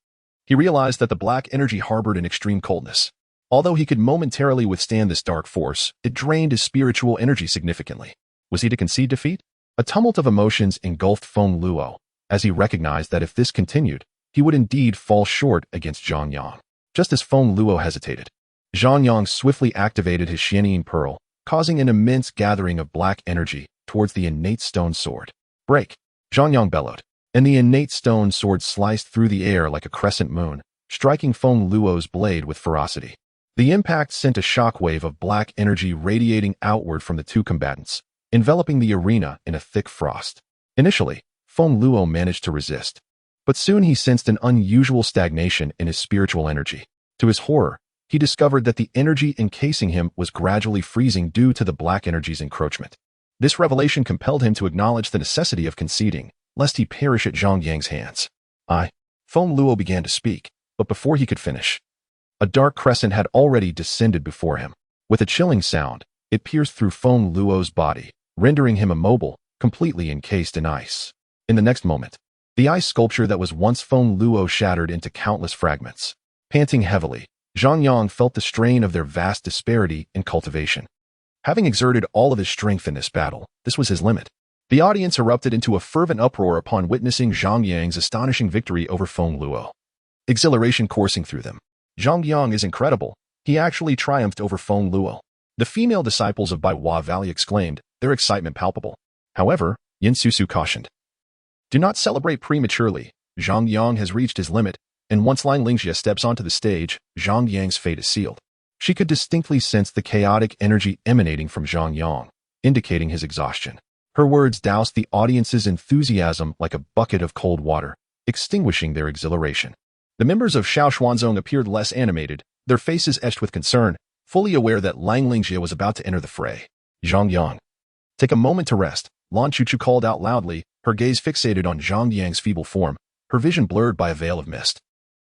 He realized that the black energy harbored an extreme coldness. Although he could momentarily withstand this dark force, it drained his spiritual energy significantly. Was he to concede defeat? A tumult of emotions engulfed Feng Luo, as he recognized that if this continued, he would indeed fall short against Zhang Yang. Just as Feng Luo hesitated, Zhang Yang swiftly activated his Xian pearl, causing an immense gathering of black energy towards the innate stone sword. "Break!" Zhang Yang bellowed, and the innate stone sword sliced through the air like a crescent moon, striking Feng Luo's blade with ferocity. The impact sent a shockwave of black energy radiating outward from the two combatants, enveloping the arena in a thick frost. Initially, Feng Luo managed to resist, but soon he sensed an unusual stagnation in his spiritual energy. To his horror, he discovered that the energy encasing him was gradually freezing due to the black energy's encroachment. This revelation compelled him to acknowledge the necessity of conceding, lest he perish at Zhang Yang's hands. Feng Luo began to speak, but before he could finish, a dark crescent had already descended before him. With a chilling sound, it pierced through Feng Luo's body, rendering him immobile, completely encased in ice. In the next moment, the ice sculpture that was once Feng Luo shattered into countless fragments. Panting heavily, Zhang Yang felt the strain of their vast disparity in cultivation. Having exerted all of his strength in this battle, this was his limit. The audience erupted into a fervent uproar upon witnessing Zhang Yang's astonishing victory over Feng Luo. Exhilaration coursing through them. Zhang Yang is incredible. He actually triumphed over Feng Luo. The female disciples of Baihua Valley exclaimed, their excitement palpable. However, Yin Susu cautioned, "Do not celebrate prematurely. Zhang Yang has reached his limit, and once Lang Lingjie steps onto the stage, Zhang Yang's fate is sealed." She could distinctly sense the chaotic energy emanating from Zhang Yang, indicating his exhaustion. Her words doused the audience's enthusiasm like a bucket of cold water, extinguishing their exhilaration. The members of Xiao Xuanzong appeared less animated, their faces etched with concern, fully aware that Lang Lingjie was about to enter the fray. "Zhang Yang, take a moment to rest," Lan Chuchu called out loudly, her gaze fixated on Zhang Yang's feeble form, her vision blurred by a veil of mist.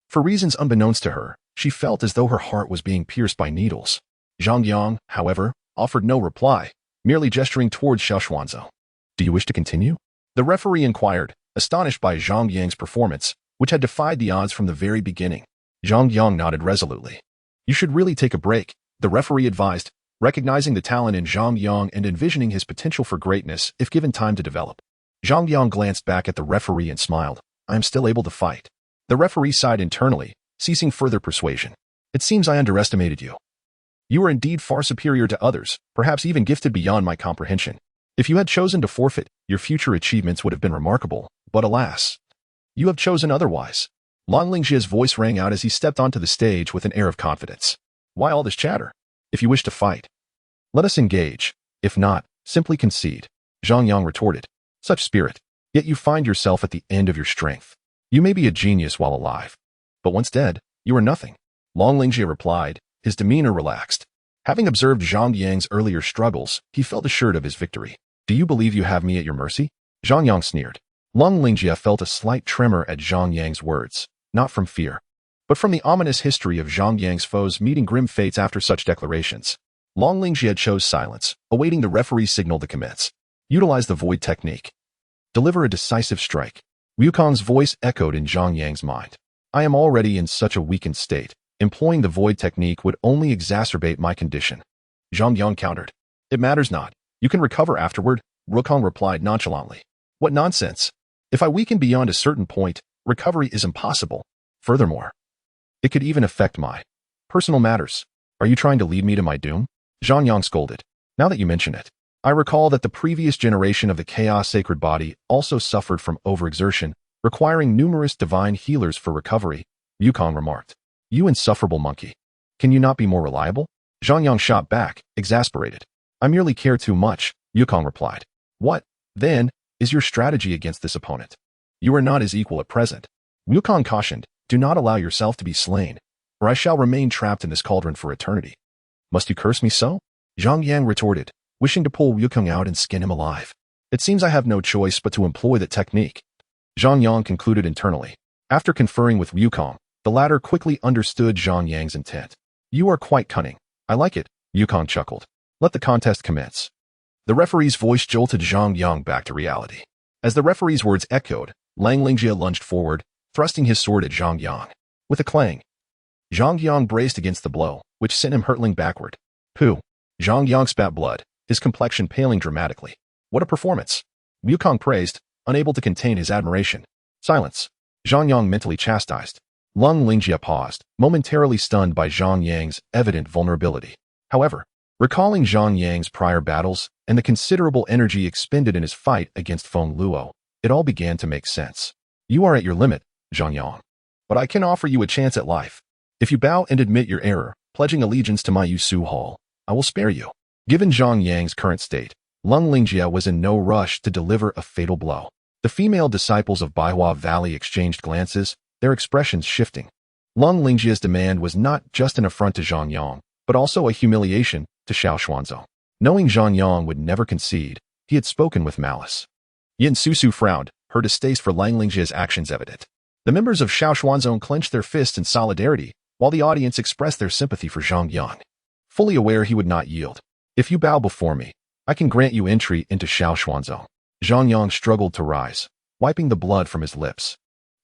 For reasons unbeknownst to her, she felt as though her heart was being pierced by needles. Zhang Yang, however, offered no reply, merely gesturing towards Xiao. "Do you wish to continue?" The referee inquired, astonished by Zhang Yang's performance, which had defied the odds from the very beginning. Zhang Yang nodded resolutely. "You should really take a break," the referee advised, recognizing the talent in Zhang Yang and envisioning his potential for greatness if given time to develop. Zhang Yang glanced back at the referee and smiled. "I am still able to fight." The referee sighed internally, ceasing further persuasion. "It seems I underestimated you. You are indeed far superior to others, perhaps even gifted beyond my comprehension. If you had chosen to forfeit, your future achievements would have been remarkable, but alas, you have chosen otherwise." Long Lingjia's voice rang out as he stepped onto the stage with an air of confidence. "Why all this chatter? If you wish to fight, let us engage. If not, simply concede," Zhang Yang retorted. "Such spirit, yet you find yourself at the end of your strength. You may be a genius while alive, but once dead, you are nothing." Long Lingjie replied, his demeanor relaxed. Having observed Zhang Yang's earlier struggles, he felt assured of his victory. "Do you believe you have me at your mercy?" Zhang Yang sneered. Long Lingjie felt a slight tremor at Zhang Yang's words, not from fear, but from the ominous history of Zhang Yang's foes meeting grim fates after such declarations. Long Lingjie chose silence, awaiting the referee's signal to commence. "Utilize the void technique. Deliver a decisive strike." Wukong's voice echoed in Zhang Yang's mind. "I am already in such a weakened state. Employing the void technique would only exacerbate my condition." Zhang Yang countered. "It matters not. You can recover afterward," Wukong replied nonchalantly. "What nonsense! If I weaken beyond a certain point, recovery is impossible. Furthermore, it could even affect my personal matters. Are you trying to lead me to my doom?" Zhang Yang scolded. "Now that you mention it, I recall that the previous generation of the Chaos Sacred Body also suffered from overexertion, requiring numerous divine healers for recovery," Wukong remarked. "You insufferable monkey. Can you not be more reliable?" Zhang Yang shot back, exasperated. "I merely care too much," Wukong replied. "What, then, is your strategy against this opponent? You are not his equal at present." Wukong cautioned, "Do not allow yourself to be slain, or I shall remain trapped in this cauldron for eternity." "Must you curse me so?" Zhang Yang retorted, wishing to pull Wukong out and skin him alive. "It seems I have no choice but to employ that technique," Zhang Yang concluded internally. After conferring with Wukong, the latter quickly understood Zhang Yang's intent. "You are quite cunning. I like it," Wukong chuckled. "Let the contest commence." The referee's voice jolted Zhang Yang back to reality. As the referee's words echoed, Lang Lingjie lunged forward, thrusting his sword at Zhang Yang. With a clang, Zhang Yang braced against the blow, which sent him hurtling backward. "Pooh!" Zhang Yang spat blood, his complexion paling dramatically. "What a performance!" Wukong praised, unable to contain his admiration. "Silence!" Zhang Yang mentally chastised. Lung Lingjie paused, momentarily stunned by Zhang Yang's evident vulnerability. However, recalling Zhang Yang's prior battles and the considerable energy expended in his fight against Feng Luo, it all began to make sense. "You are at your limit, Zhang Yang, but I can offer you a chance at life. If you bow and admit your error, pledging allegiance to my Yusu Hall, I will spare you." Given Zhang Yang's current state, Lung Lingjie was in no rush to deliver a fatal blow. The female disciples of Baihua Valley exchanged glances, their expressions shifting. Lung Lingjie's demand was not just an affront to Zhang Yang, but also a humiliation to Xiao Xuanzong. Knowing Zhang Yang would never concede, he had spoken with malice. Yin Susu frowned, her distaste for Lang Lingjie's actions evident. The members of Xiao Xuanzong clenched their fists in solidarity, while the audience expressed their sympathy for Zhang Yang. Fully aware he would not yield. "If you bow before me, I can grant you entry into Xiao Xuanzong." Zhang Yang struggled to rise, wiping the blood from his lips.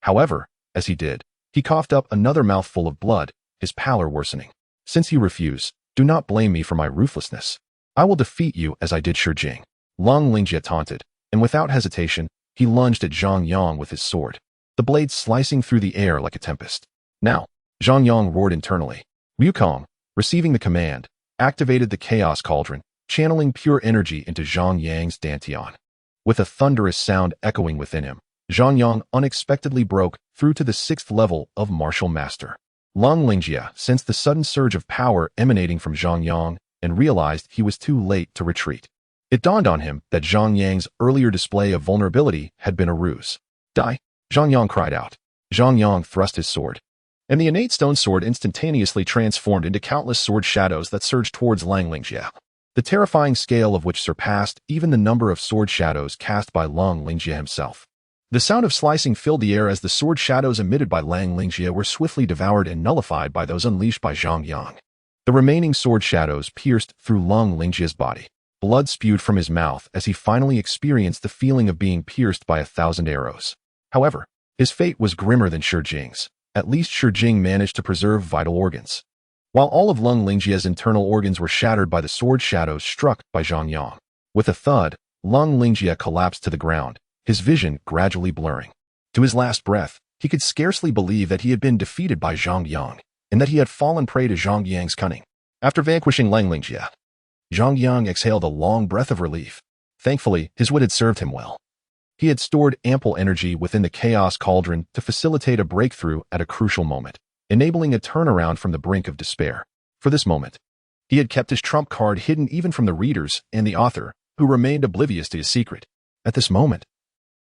However, as he did, he coughed up another mouthful of blood, his pallor worsening. "Since you refuse, do not blame me for my ruthlessness. I will defeat you as I did Shi Jing." Lung Lingjie taunted, and without hesitation, he lunged at Zhang Yang with his sword, the blade slicing through the air like a tempest. "Now," Zhang Yang roared internally. Wukong, receiving the command, activated the Chaos Cauldron, channeling pure energy into Zhang Yang's dantian. With a thunderous sound echoing within him, Zhang Yang unexpectedly broke through to the 6th level of Martial Master. Lung Lingjie sensed the sudden surge of power emanating from Zhang Yang and realized he was too late to retreat. It dawned on him that Zhang Yang's earlier display of vulnerability had been a ruse. "Die!" Zhang Yang cried out. Zhang Yang thrust his sword, and the innate stone sword instantaneously transformed into countless sword shadows that surged towards Lang Lingjie. the terrifying scale of which surpassed even the number of sword shadows cast by Lang Lingjie himself. The sound of slicing filled the air as the sword shadows emitted by Lang Lingjie were swiftly devoured and nullified by those unleashed by Zhang Yang. The remaining sword shadows pierced through Lang Lingjie's body. Blood spewed from his mouth as he finally experienced the feeling of being pierced by 1,000 arrows. However, his fate was grimmer than Shi Jing's. At least Shi Jing managed to preserve vital organs. While all of Lang Lingjie's internal organs were shattered by the sword shadows struck by Zhang Yang. With a thud, Lang Lingjie collapsed to the ground, his vision gradually blurring. To his last breath, he could scarcely believe that he had been defeated by Zhang Yang, and that he had fallen prey to Zhang Yang's cunning. After vanquishing Lang Lingjie, Zhang Yang exhaled a long breath of relief. Thankfully, his wit had served him well. He had stored ample energy within the chaos cauldron to facilitate a breakthrough at a crucial moment, enabling a turnaround from the brink of despair. For this moment, he had kept his trump card hidden even from the readers and the author, who remained oblivious to his secret. At this moment,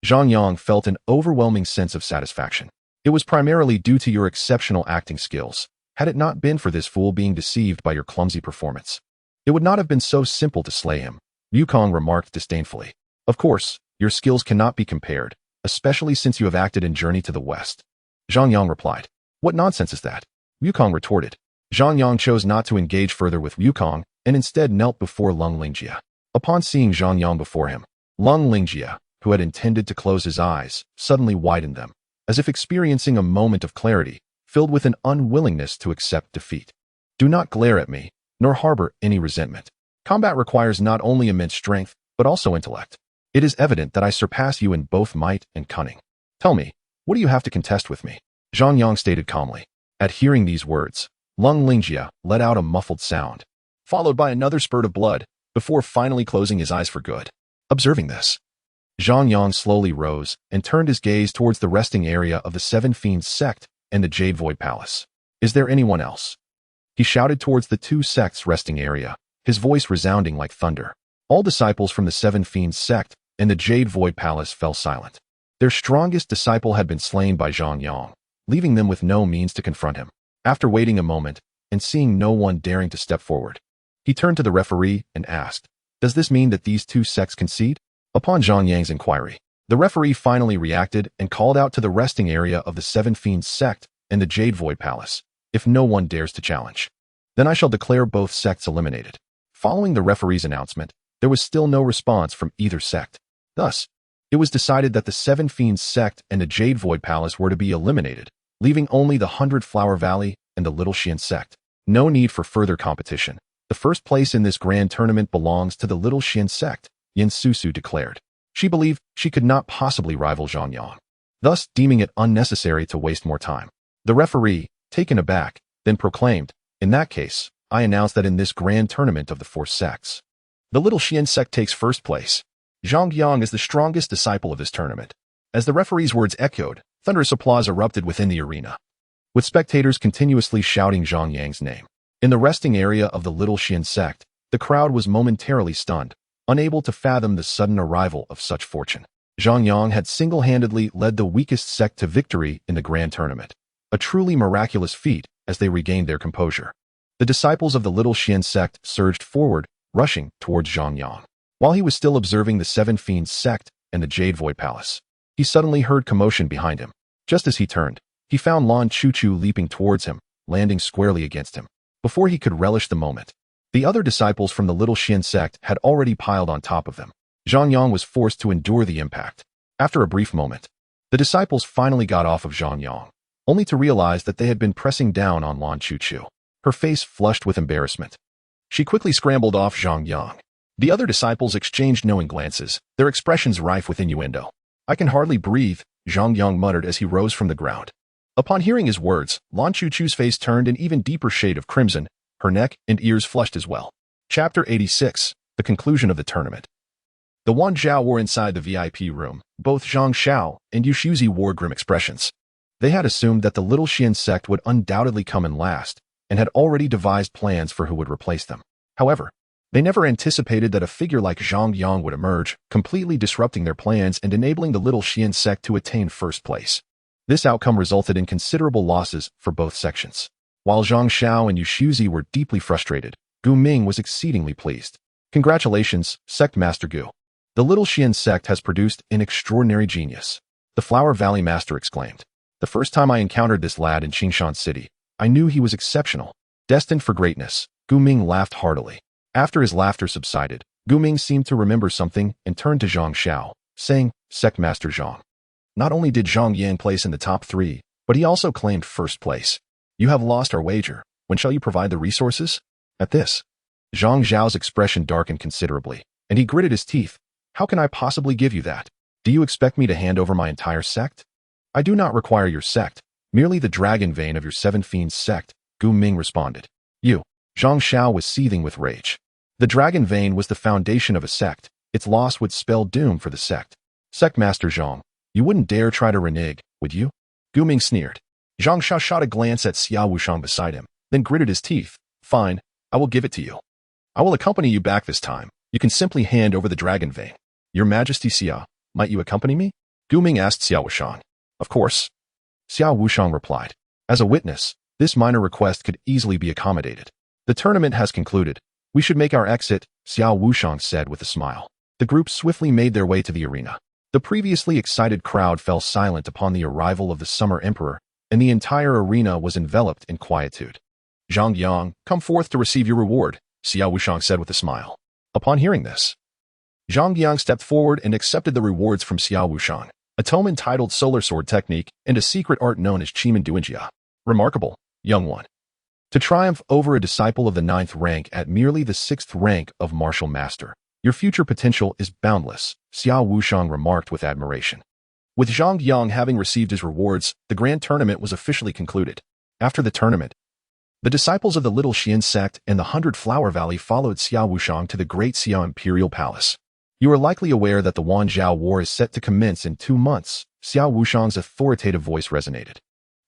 Zhang Yang felt an overwhelming sense of satisfaction. It was primarily due to your exceptional acting skills. Had it not been for this fool being deceived by your clumsy performance, it would not have been so simple to slay him, Wukong remarked disdainfully. Of course, your skills cannot be compared, especially since you have acted in Journey to the West. Zhang Yang replied. What nonsense is that? Wukong retorted. Zhang Yang chose not to engage further with Wukong and instead knelt before Lang Lingjie. Upon seeing Zhang Yang before him, Lang Lingjie, who had intended to close his eyes, suddenly widened them, as if experiencing a moment of clarity, filled with an unwillingness to accept defeat. Do not glare at me, nor harbor any resentment. Combat requires not only immense strength, but also intellect. It is evident that I surpass you in both might and cunning. Tell me, what do you have to contest with me? Zhang Yang stated calmly. At hearing these words, Lang Lingjie let out a muffled sound, followed by another spurt of blood, before finally closing his eyes for good. Observing this, Zhang Yang slowly rose and turned his gaze towards the resting area of the Seven Fiends Sect and the Jade Void Palace. Is there anyone else? He shouted towards the two sects' resting area, his voice resounding like thunder. All disciples from the Seven Fiends Sect and the Jade Void Palace fell silent. Their strongest disciple had been slain by Zhang Yang, leaving them with no means to confront him. After waiting a moment and seeing no one daring to step forward, he turned to the referee and asked, does this mean that these two sects concede? Upon Zhang Yang's inquiry, the referee finally reacted and called out to the resting area of the Seven Fiends Sect and the Jade Void Palace, if no one dares to challenge, then I shall declare both sects eliminated. Following the referee's announcement, there was still no response from either sect. Thus, it was decided that the Seven Fiends Sect and the Jade Void Palace were to be eliminated, leaving only the 100 Flower Valley and the Little Xian Sect. No need for further competition. The first place in this grand tournament belongs to the Little Xian Sect, Yin Susu declared. She believed she could not possibly rival Zhang Yang, thus deeming it unnecessary to waste more time. The referee, taken aback, then proclaimed, in that case, I announce that in this grand tournament of the four sects, the Little Xian Sect takes first place. Zhang Yang is the strongest disciple of this tournament. As the referee's words echoed, thunderous applause erupted within the arena, with spectators continuously shouting Zhang Yang's name. In the resting area of the Little Xian Sect, the crowd was momentarily stunned, unable to fathom the sudden arrival of such fortune. Zhang Yang had single-handedly led the weakest sect to victory in the grand tournament, a truly miraculous feat as they regained their composure. The disciples of the Little Xian Sect surged forward, rushing towards Zhang Yang. While he was still observing the Seven Fiends Sect and the Jade Void Palace, he suddenly heard commotion behind him. Just as he turned, he found Lan Chuchu leaping towards him, landing squarely against him. Before he could relish the moment, the other disciples from the Little Xian Sect had already piled on top of them. Zhang Yang was forced to endure the impact. After a brief moment, the disciples finally got off of Zhang Yang, only to realize that they had been pressing down on Lan Chuchu. Her face flushed with embarrassment. She quickly scrambled off Zhang Yang. The other disciples exchanged knowing glances, their expressions rife with innuendo. I can hardly breathe, Zhang Yang muttered as he rose from the ground. Upon hearing his words, Lan Chuchu's face turned an even deeper shade of crimson, her neck and ears flushed as well. Chapter 86, The Conclusion of the Tournament. The WAN Xiao War inside the VIP room, both Zhang Xiao and Yushuzi wore grim expressions. They had assumed that the Little Xian Sect would undoubtedly come in last, and had already devised plans for who would replace them. However, they never anticipated that a figure like Zhang Yang would emerge, completely disrupting their plans and enabling the Little Xian Sect to attain first place. This outcome resulted in considerable losses for both sections. While Zhang Xiao and Yushuzi were deeply frustrated, Gu Ming was exceedingly pleased. Congratulations, Sect Master Gu. The Little Xian sect has produced an extraordinary genius. The Flower Valley Master exclaimed. The first time I encountered this lad in Qingshan City, I knew he was exceptional, destined for greatness. Gu Ming laughed heartily. After his laughter subsided, Gu Ming seemed to remember something and turned to Zhang Xiao, saying, Sect Master Zhang. Not only did Zhang Yang place in the top 3, but he also claimed first place. You have lost our wager. When shall you provide the resources? At this, Zhang Xiao's expression darkened considerably, and he gritted his teeth. How can I possibly give you that? Do you expect me to hand over my entire sect? I do not require your sect, merely the dragon vein of your 7 fiends sect, Gu Ming responded. You. Zhang Xiao was seething with rage. The dragon vein was the foundation of a sect. Its loss would spell doom for the sect. Sect Master Zhang, you wouldn't dare try to renege, would you? Gu Ming sneered. Zhang Xiao shot a glance at Xiao Wushang beside him, then gritted his teeth. Fine, I will give it to you. I will accompany you back this time. You can simply hand over the dragon vein. Your Majesty Xia, might you accompany me? Gu Ming asked Xiao Wushang. Of course. Xiao Wushang replied. As a witness, this minor request could easily be accommodated. The tournament has concluded. We should make our exit, Xiao Wushang said with a smile. The group swiftly made their way to the arena. The previously excited crowd fell silent upon the arrival of the Summer Emperor, and the entire arena was enveloped in quietude. Zhang Yang, come forth to receive your reward, Xiao Wushang said with a smile. Upon hearing this, Zhang Yang stepped forward and accepted the rewards from Xiao Wushang, a tome entitled Solar Sword Technique and a secret art known as Chiman Duanjia. Remarkable, young one. To triumph over a disciple of the 9th rank at merely the 6th rank of martial master, your future potential is boundless, Xiao Wushang remarked with admiration. With Zhang Yang having received his rewards, the grand tournament was officially concluded. After the tournament, the disciples of the Little Xian sect and the 100 Flower Valley followed Xiao Wushang to the Great Xiao Imperial Palace. You are likely aware that the WAN Xiao War is set to commence in 2 months, Xiao Wushang's authoritative voice resonated.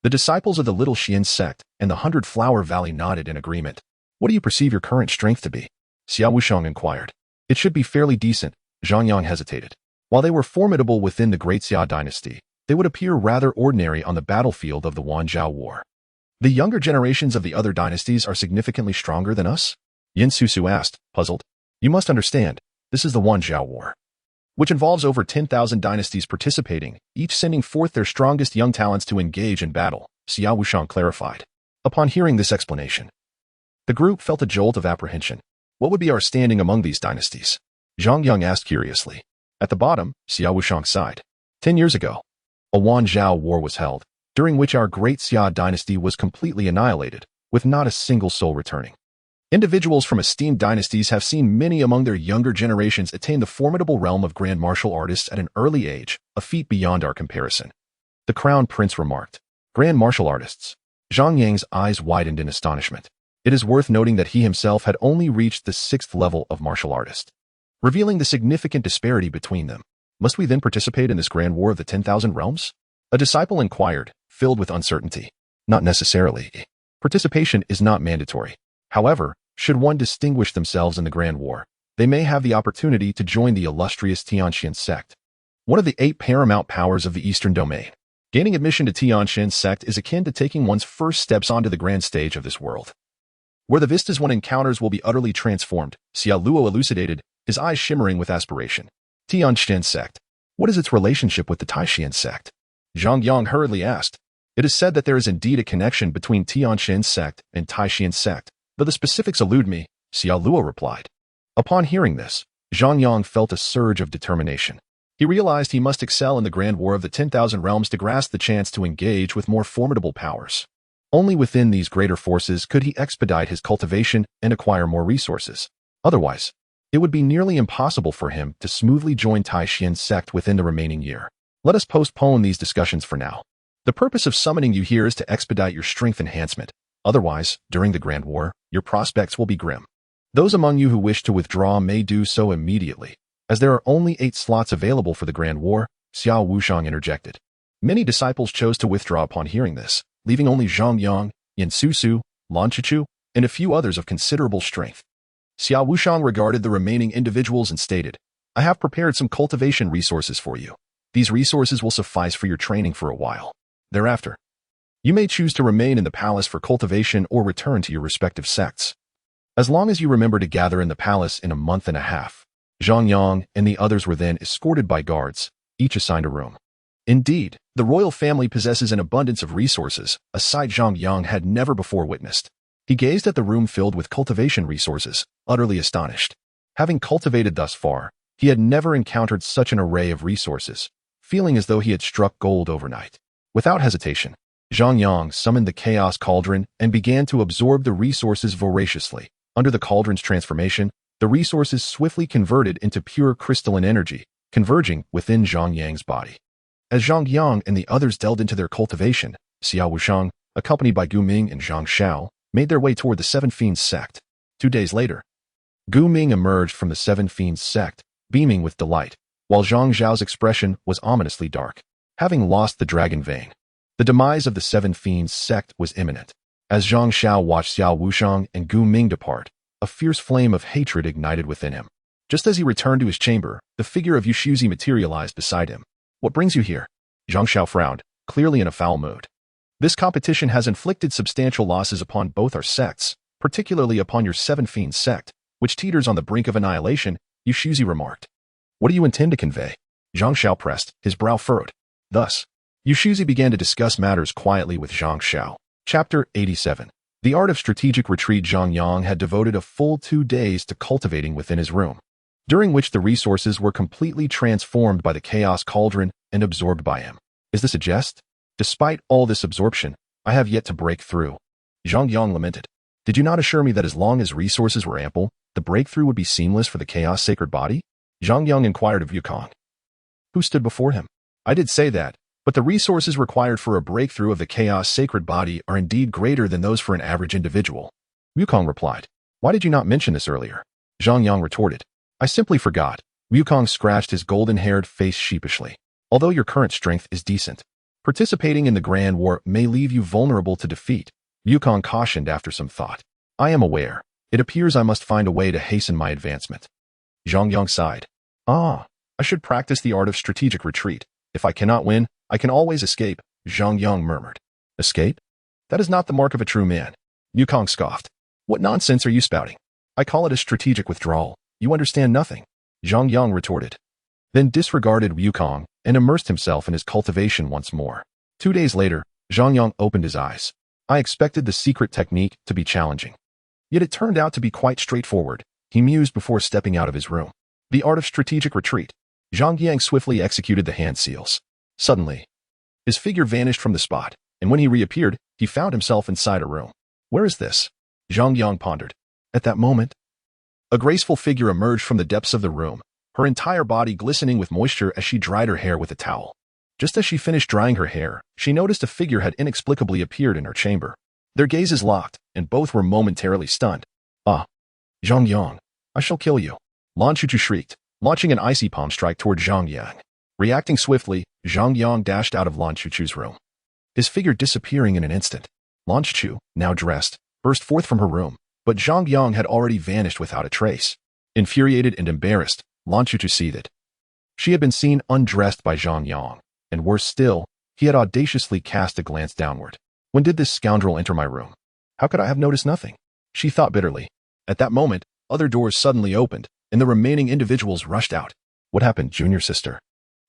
The disciples of the Little Xian sect and the 100 Flower Valley nodded in agreement. What do you perceive your current strength to be? Xiao Wushang inquired. It should be fairly decent, Zhang Yang hesitated. While they were formidable within the Great Xia dynasty, they would appear rather ordinary on the battlefield of the WAN Xiao War. The younger generations of the other dynasties are significantly stronger than us? Yin Susu asked, puzzled. You must understand, this is the WAN Xiao War, which involves over 10,000 dynasties participating, each sending forth their strongest young talents to engage in battle, Xiao Wushang clarified. Upon hearing this explanation, the group felt a jolt of apprehension. What would be our standing among these dynasties? Zhang Yang asked curiously. At the bottom, Xiao Wushang sighed. 10 years ago, a WAN Xiao War was held, during which our Great Xia dynasty was completely annihilated, with not a single soul returning. Individuals from esteemed dynasties have seen many among their younger generations attain the formidable realm of grand martial artists at an early age, a feat beyond our comparison. The Crown Prince remarked. Grand martial artists. Zhang Yang's eyes widened in astonishment. It is worth noting that he himself had only reached the 6th level of martial artist, revealing the significant disparity between them. Must we then participate in this grand war of the 10,000 realms? A disciple inquired, filled with uncertainty. Not necessarily. Participation is not mandatory. However, should one distinguish themselves in the grand war, they may have the opportunity to join the illustrious Tianxian sect, one of the 8 paramount powers of the Eastern Domain. Gaining admission to Tianxian sect is akin to taking one's first steps onto the grand stage of this world, where the vistas one encounters will be utterly transformed, Xia Luo elucidated, his eyes shimmering with aspiration. Tianxian sect. What is its relationship with the Taixian sect? Zhang Yang hurriedly asked. It is said that there is indeed a connection between Tianxian sect and Taixian sect, though the specifics elude me, Xia Luo replied. Upon hearing this, Zhang Yang felt a surge of determination. He realized he must excel in the grand war of the 10,000 realms to grasp the chance to engage with more formidable powers. Only within these greater forces could he expedite his cultivation and acquire more resources. Otherwise, it would be nearly impossible for him to smoothly join Taixian sect within the remaining year. Let us postpone these discussions for now. The purpose of summoning you here is to expedite your strength enhancement. Otherwise, during the Grand War, your prospects will be grim. Those among you who wish to withdraw may do so immediately, as there are only 8 slots available for the Grand War, Xiao Wushang interjected. Many disciples chose to withdraw upon hearing this, leaving only Zhang Yang, Yin Susu, Lan Chichu, and a few others of considerable strength. Xiao Wushang regarded the remaining individuals and stated, I have prepared some cultivation resources for you. These resources will suffice for your training for a while. Thereafter, you may choose to remain in the palace for cultivation or return to your respective sects. As long as you remember to gather in the palace in a month and a half. Zhang Yang and the others were then escorted by guards, each assigned a room. Indeed, the royal family possesses an abundance of resources, a sight Zhang Yang had never before witnessed. He gazed at the room filled with cultivation resources, utterly astonished. Having cultivated thus far, he had never encountered such an array of resources, feeling as though he had struck gold overnight. Without hesitation, Zhang Yang summoned the chaos cauldron and began to absorb the resources voraciously. Under the cauldron's transformation, the resources swiftly converted into pure crystalline energy, converging within Zhang Yang's body. As Zhang Yang and the others delved into their cultivation, Xiao Wushang, accompanied by Gu Ming and Zhang Xiao, made their way toward the Seven Fiends sect. 2 days later, Gu Ming emerged from the Seven Fiends sect, beaming with delight, while Zhang Xiao's expression was ominously dark. Having lost the dragon vein, the demise of the Seven Fiends sect was imminent. As Zhang Xiao watched Xiao Wushang and Gu Ming depart, a fierce flame of hatred ignited within him. Just as he returned to his chamber, the figure of Yushuzi materialized beside him. What brings you here? Zhang Xiao frowned, clearly in a foul mood. This competition has inflicted substantial losses upon both our sects, particularly upon your Seven Fiends sect, which teeters on the brink of annihilation, Yushuzi remarked. What do you intend to convey? Zhang Xiao pressed, his brow furrowed. Thus, Yushuzi began to discuss matters quietly with Zhang Xiao. Chapter 87. The art of strategic retreat. Zhang Yang had devoted a full 2 days to cultivating within his room, during which the resources were completely transformed by the chaos cauldron and absorbed by him. Is this a jest? Despite all this absorption, I have yet to break through. Zhang Yang lamented. Did you not assure me that as long as resources were ample, the breakthrough would be seamless for the chaos sacred body? Zhang Yang inquired of Yukong, who stood before him. I did say that, but the resources required for a breakthrough of the chaos sacred body are indeed greater than those for an average individual. Wukong replied. Why did you not mention this earlier? Zhang Yang retorted. I simply forgot. Wukong scratched his golden-haired face sheepishly. Although your current strength is decent, participating in the Grand War may leave you vulnerable to defeat, Wukong cautioned after some thought. I am aware. It appears I must find a way to hasten my advancement. Zhang Yang sighed. I should practice the art of strategic retreat. If I cannot win, I can always escape, Zhang Yang murmured. Escape? That is not the mark of a true man. Wukong scoffed. What nonsense are you spouting? I call it a strategic withdrawal. You understand nothing, Zhang Yang retorted. Then disregarded Wukong and immersed himself in his cultivation once more. 2 days later, Zhang Yang opened his eyes. I expected the secret technique to be challenging. Yet it turned out to be quite straightforward, he mused before stepping out of his room. The art of strategic retreat. Zhang Yang swiftly executed the hand seals. Suddenly, his figure vanished from the spot, and when he reappeared, he found himself inside a room. Where is this? Zhang Yang pondered. At that moment, a graceful figure emerged from the depths of the room, her entire body glistening with moisture as she dried her hair with a towel. Just as she finished drying her hair, she noticed a figure had inexplicably appeared in her chamber. Their gazes locked, and both were momentarily stunned. Zhang Yang, I shall kill you. Lan Chuchu shrieked, launching an icy palm strike toward Zhang Yang. Reacting swiftly, Zhang Yang dashed out of Lan Chuchu's room, his figure disappearing in an instant. Lan Chuchu, now dressed, burst forth from her room, but Zhang Yang had already vanished without a trace. Infuriated and embarrassed, Lan Chuchu seethed. She had been seen undressed by Zhang Yang, and worse still, he had audaciously cast a glance downward. When did this scoundrel enter my room? How could I have noticed nothing? She thought bitterly. At that moment, other doors suddenly opened, and the remaining individuals rushed out. What happened, junior sister?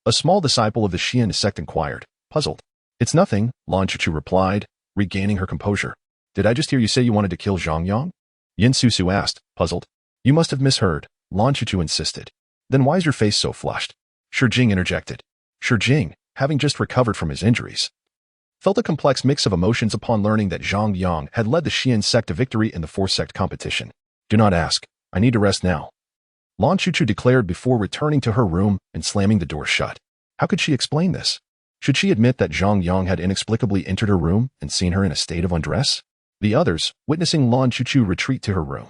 A small disciple of the Xian sect inquired, puzzled. It's nothing, Lan Chuchu replied, regaining her composure. Did I just hear you say you wanted to kill Zhang Yang? Yin Susu asked, puzzled. You must have misheard, Lan Chuchu insisted. Then why is your face so flushed? Shijing interjected. Shijing, having just recovered from his injuries, felt a complex mix of emotions upon learning that Zhang Yang had led the Xian sect to victory in the 4-sect competition. Do not ask. I need to rest now, Lan Chuchu declared before returning to her room and slamming the door shut. How could she explain this? Should she admit that Zhang Yang had inexplicably entered her room and seen her in a state of undress? The others, witnessing Lan Chuchu retreat to her room,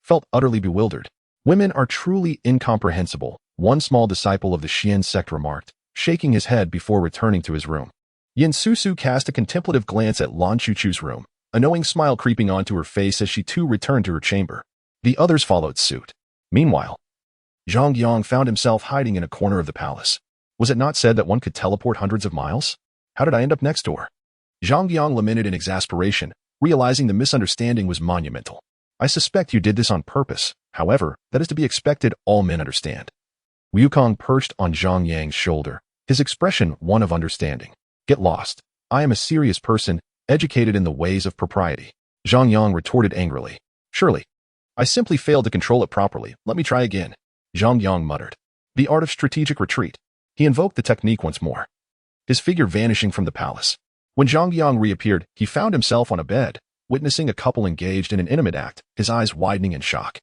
felt utterly bewildered. Women are truly incomprehensible, one small disciple of the Xian sect remarked, shaking his head before returning to his room. Yin Susu cast a contemplative glance at Lan Chuchu's room, a knowing smile creeping onto her face as she too returned to her chamber. The others followed suit. Meanwhile, Zhang Yang found himself hiding in a corner of the palace. Was it not said that one could teleport hundreds of miles? How did I end up next door? Zhang Yang lamented in exasperation, realizing the misunderstanding was monumental. I suspect you did this on purpose. However, that is to be expected, all men understand. Wukong perched on Zhang Yang's shoulder, his expression one of understanding. Get lost. I am a serious person, educated in the ways of propriety. Zhang Yang retorted angrily. Surely. I simply failed to control it properly. Let me try again. Zhang Yang muttered. The art of strategic retreat. He invoked the technique once more, his figure vanishing from the palace. When Zhang Yang reappeared, he found himself on a bed, witnessing a couple engaged in an intimate act, his eyes widening in shock.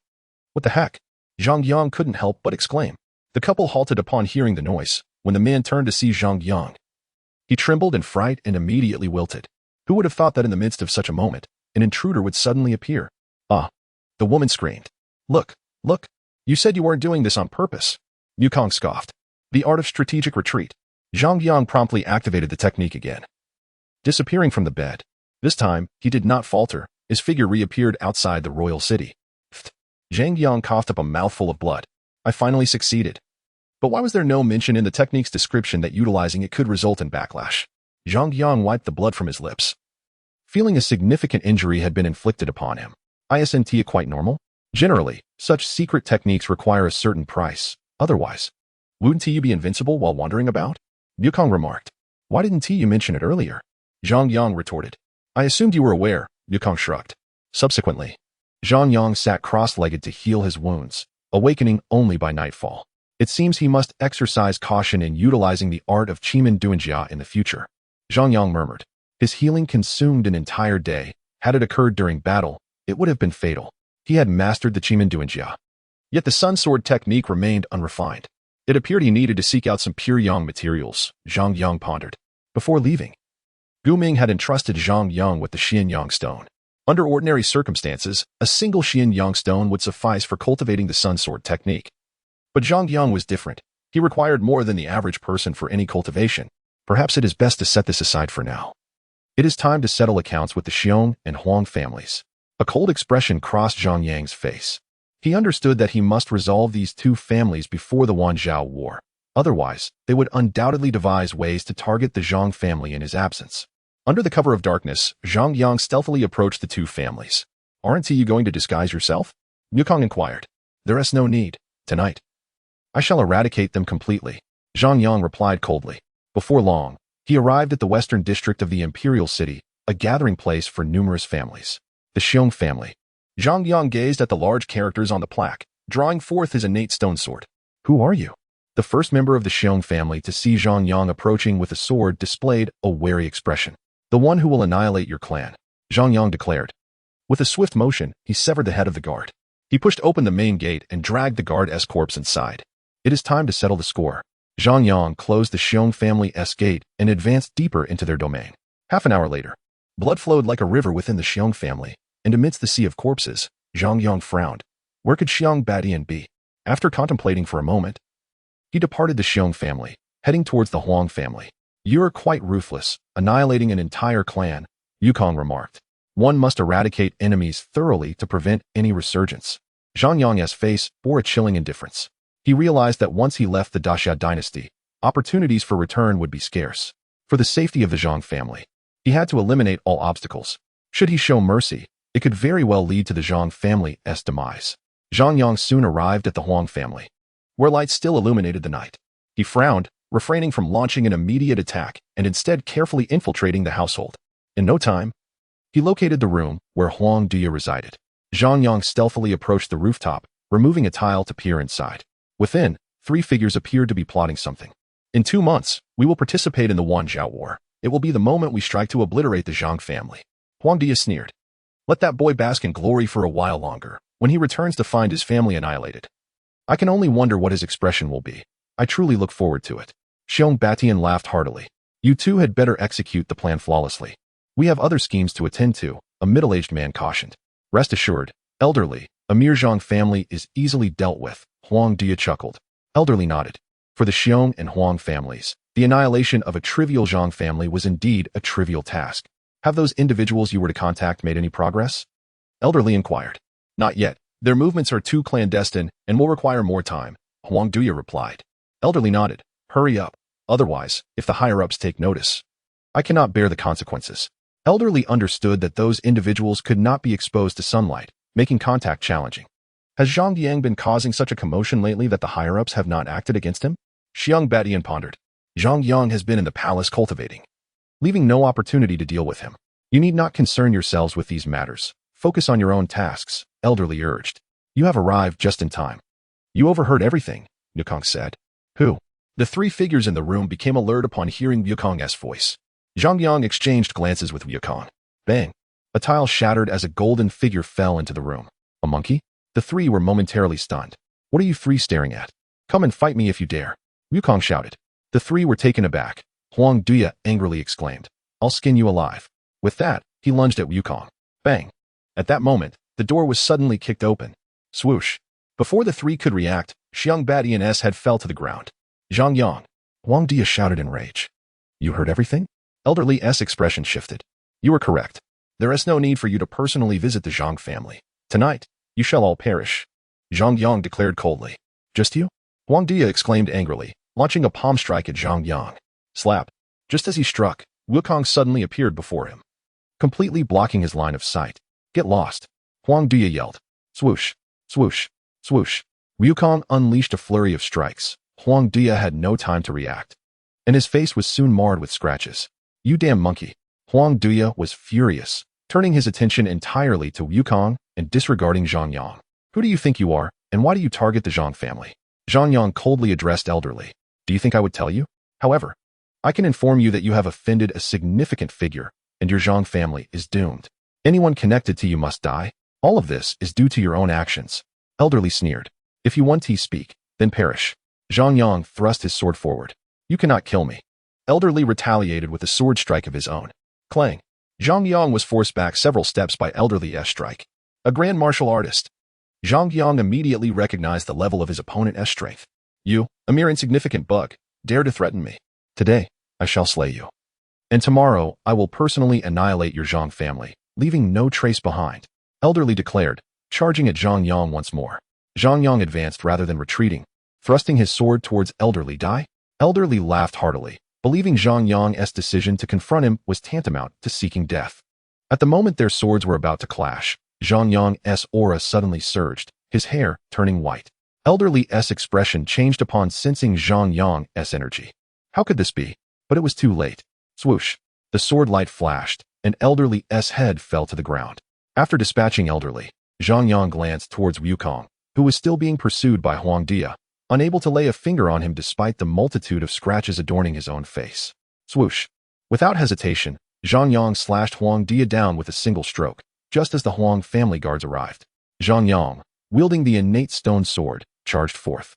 What the heck? Zhang Yang couldn't help but exclaim. The couple halted upon hearing the noise. When the man turned to see Zhang Yang, he trembled in fright and immediately wilted. Who would have thought that in the midst of such a moment, an intruder would suddenly appear? Ah! The woman screamed. Look, look! You said you weren't doing this on purpose. Wukong scoffed. The art of strategic retreat. Zhang Yang promptly activated the technique again, disappearing from the bed. This time, he did not falter. His figure reappeared outside the royal city. Zhang Yang coughed up a mouthful of blood. I finally succeeded. But why was there no mention in the technique's description that utilizing it could result in backlash? Zhang Yang wiped the blood from his lips, feeling a significant injury had been inflicted upon him. Isn't it quite normal? Generally, such secret techniques require a certain price. Otherwise, wouldn't you be invincible while wandering about? Wukong remarked. Why didn't you mention it earlier? Zhang Yang retorted. I assumed you were aware. Wukong shrugged. Subsequently, Zhang Yang sat cross-legged to heal his wounds, awakening only by nightfall. It seems he must exercise caution in utilizing the art of Qimendunjia in the future. Zhang Yang murmured. His healing consumed an entire day. Had it occurred during battle, it would have been fatal. He had mastered the Qimendunjia. Yet the sun sword technique remained unrefined. It appeared he needed to seek out some pure yang materials, Zhang Yang pondered. Before leaving, Gu Ming had entrusted Zhang Yang with the Xian Yang stone. Under ordinary circumstances, a single Xian Yang stone would suffice for cultivating the sun sword technique. But Zhang Yang was different. He required more than the average person for any cultivation. Perhaps it is best to set this aside for now. It is time to settle accounts with the Xiong and Huang families. A cold expression crossed Zhang Yang's face. He understood that he must resolve these two families before the WAN Xiao War. Otherwise, they would undoubtedly devise ways to target the Zhang family in his absence. Under the cover of darkness, Zhang Yang stealthily approached the two families. Aren't you going to disguise yourself? Wukong inquired. There is no need. Tonight, I shall eradicate them completely. Zhang Yang replied coldly. Before long, he arrived at the western district of the Imperial City, a gathering place for numerous families. The Xiong family. Zhang Yang gazed at the large characters on the plaque, drawing forth his innate stone sword. Who are you? The first member of the Xiong family to see Zhang Yang approaching with a sword displayed a wary expression. The one who will annihilate your clan, Zhang Yang declared. With a swift motion, he severed the head of the guard. He pushed open the main gate and dragged the guard's corpse inside. It is time to settle the score. Zhang Yang closed the Xiong family's gate and advanced deeper into their domain. Half an hour later, blood flowed like a river within the Xiong family, and amidst the sea of corpses, Zhang Yang frowned. Where could Xiong Badian be? After contemplating for a moment, he departed the Xiong family, heading towards the Huang family. You're quite ruthless, annihilating an entire clan, Wukong remarked. One must eradicate enemies thoroughly to prevent any resurgence. Zhang Yang's face bore a chilling indifference. He realized that once he left the Daxia dynasty, opportunities for return would be scarce. For the safety of the Zhang family, he had to eliminate all obstacles. Should he show mercy, it could very well lead to the Zhang family's demise. Zhang Yang soon arrived at the Huang family, where lights still illuminated the night. He frowned, refraining from launching an immediate attack and instead carefully infiltrating the household. In no time, he located the room where Huang Duoduo resided. Zhang Yang stealthily approached the rooftop, removing a tile to peer inside. Within, three figures appeared to be plotting something. In 2 months, we will participate in the WAN Xiao War. It will be the moment we strike to obliterate the Zhang family. Huang Duoduo sneered. Let that boy bask in glory for a while longer, when he returns to find his family annihilated. I can only wonder what his expression will be. I truly look forward to it. Xiong Batian laughed heartily. You two had better execute the plan flawlessly. We have other schemes to attend to, a middle-aged man cautioned. Rest assured, elderly, Emir Zhang family is easily dealt with, Huang Duoduo chuckled. Elderly nodded. For the Xiong and Huang families, the annihilation of a trivial Zhang family was indeed a trivial task. Have those individuals you were to contact made any progress? Elderly inquired. Not yet. Their movements are too clandestine and will require more time, Huang Duoduo replied. Elderly nodded. Hurry up. Otherwise, if the higher-ups take notice, I cannot bear the consequences. Elderly understood that those individuals could not be exposed to sunlight, making contact challenging. Has Zhang Yang been causing such a commotion lately that the higher-ups have not acted against him? Xiang Badian pondered. Zhang Yang has been in the palace cultivating, leaving no opportunity to deal with him. You need not concern yourselves with these matters. Focus on your own tasks, Elderly urged. You have arrived just in time. You overheard everything, Wukong said. Who? The three figures in the room became alert upon hearing Wukong's voice. Zhang Yang exchanged glances with Wukong. Bang! A tile shattered as a golden figure fell into the room. A monkey? The three were momentarily stunned. What are you three staring at? Come and fight me if you dare, Wukong shouted. The three were taken aback. Huang Duya angrily exclaimed. I'll skin you alive. With that, he lunged at Wukong. Bang! At that moment, the door was suddenly kicked open. Swoosh! Before the three could react, Xiang Badian's head fell to the ground. Zhang Yang! Huang Duya shouted in rage. You heard everything? Elderly S expression shifted. You are correct. There is no need for you to personally visit the Zhang family. Tonight, you shall all perish. Zhang Yang declared coldly. Just you? Huang Duya exclaimed angrily, launching a palm strike at Zhang Yang. Slap. Just as he struck, Wukong suddenly appeared before him, completely blocking his line of sight. Get lost. Huang Duya yelled. Swoosh. Swoosh. Swoosh. Wukong unleashed a flurry of strikes. Huang Duya had no time to react, and his face was soon marred with scratches. You damn monkey. Huang Duya was furious, turning his attention entirely to Wukong and disregarding Zhang Yang. Who do you think you are, and why do you target the Zhang family? Zhang Yang coldly addressed Elderly. Do you think I would tell you? However, I can inform you that you have offended a significant figure, and your Zhang family is doomed. Anyone connected to you must die. All of this is due to your own actions. Elderly sneered. If you want to speak, then perish. Zhang Yang thrust his sword forward. You cannot kill me. Elderly retaliated with a sword strike of his own. Clang. Zhang Yang was forced back several steps by Elderly-S strike. A grand martial artist. Zhang Yang immediately recognized the level of his opponent's strength. You, a mere insignificant bug, dare to threaten me. Today, I shall slay you. And tomorrow, I will personally annihilate your Zhang family, leaving no trace behind. Elderly declared, charging at Zhang Yang once more. Zhang Yang advanced rather than retreating, thrusting his sword towards Elderly. Die? Elderly laughed heartily, believing Zhang Yang's decision to confront him was tantamount to seeking death. At the moment their swords were about to clash, Zhang Yang's aura suddenly surged, his hair turning white. Elderly's expression changed upon sensing Zhang Yang's energy. How could this be? But it was too late. Swoosh! The sword light flashed, and Elderly's head fell to the ground. After dispatching Elderly, Zhang Yang glanced towards Wukong, who was still being pursued by Huang Duya, unable to lay a finger on him despite the multitude of scratches adorning his own face. Swoosh! Without hesitation, Zhang Yang slashed Huang Duya down with a single stroke, just as the Huang family guards arrived. Zhang Yang, wielding the innate stone sword, charged forth.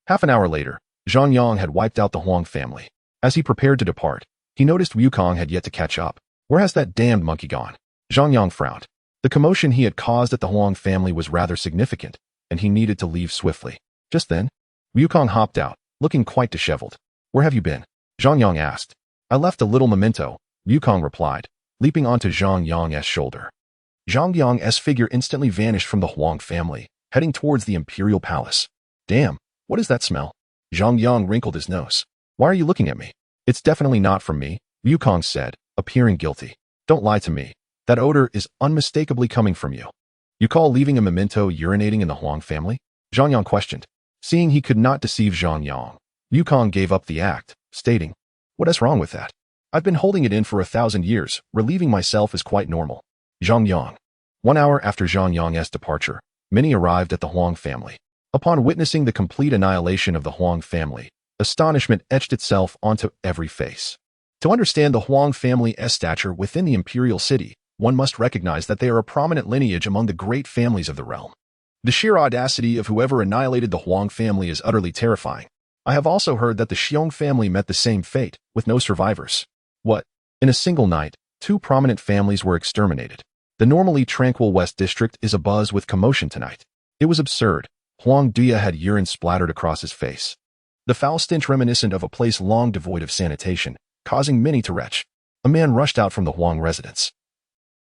Half an hour later, Zhang Yang had wiped out the Huang family. As he prepared to depart, he noticed Wukong had yet to catch up. Where has that damned monkey gone? Zhang Yang frowned. The commotion he had caused at the Huang family was rather significant, and he needed to leave swiftly. Just then, Wukong hopped out, looking quite disheveled. Where have you been? Zhang Yang asked. I left a little memento, Wukong replied, leaping onto Zhang Yang's shoulder. Zhang Yang's figure instantly vanished from the Huang family, heading towards the Imperial Palace. Damn, what is that smell? Zhang Yang wrinkled his nose. Why are you looking at me? It's definitely not from me, Wukong said, appearing guilty. Don't lie to me. That odor is unmistakably coming from you. You call leaving a memento urinating in the Huang family? Zhang Yang questioned. Seeing he could not deceive Zhang Yang, Wukong gave up the act, stating, What is wrong with that? I've been holding it in for 1,000 years, relieving myself is quite normal. Zhang Yang. 1 hour after Zhang Yang's departure, many arrived at the Huang family. Upon witnessing the complete annihilation of the Huang family, astonishment etched itself onto every face. To understand the Huang family's stature within the Imperial City, one must recognize that they are a prominent lineage among the great families of the realm. The sheer audacity of whoever annihilated the Huang family is utterly terrifying. I have also heard that the Xiong family met the same fate, with no survivors. What? In a single night, 2 prominent families were exterminated. The normally tranquil West District is abuzz with commotion tonight. It was absurd. Huang Duya had urine splattered across his face. The foul stench reminiscent of a place long devoid of sanitation, causing many to retch. A man rushed out from the Huang residence,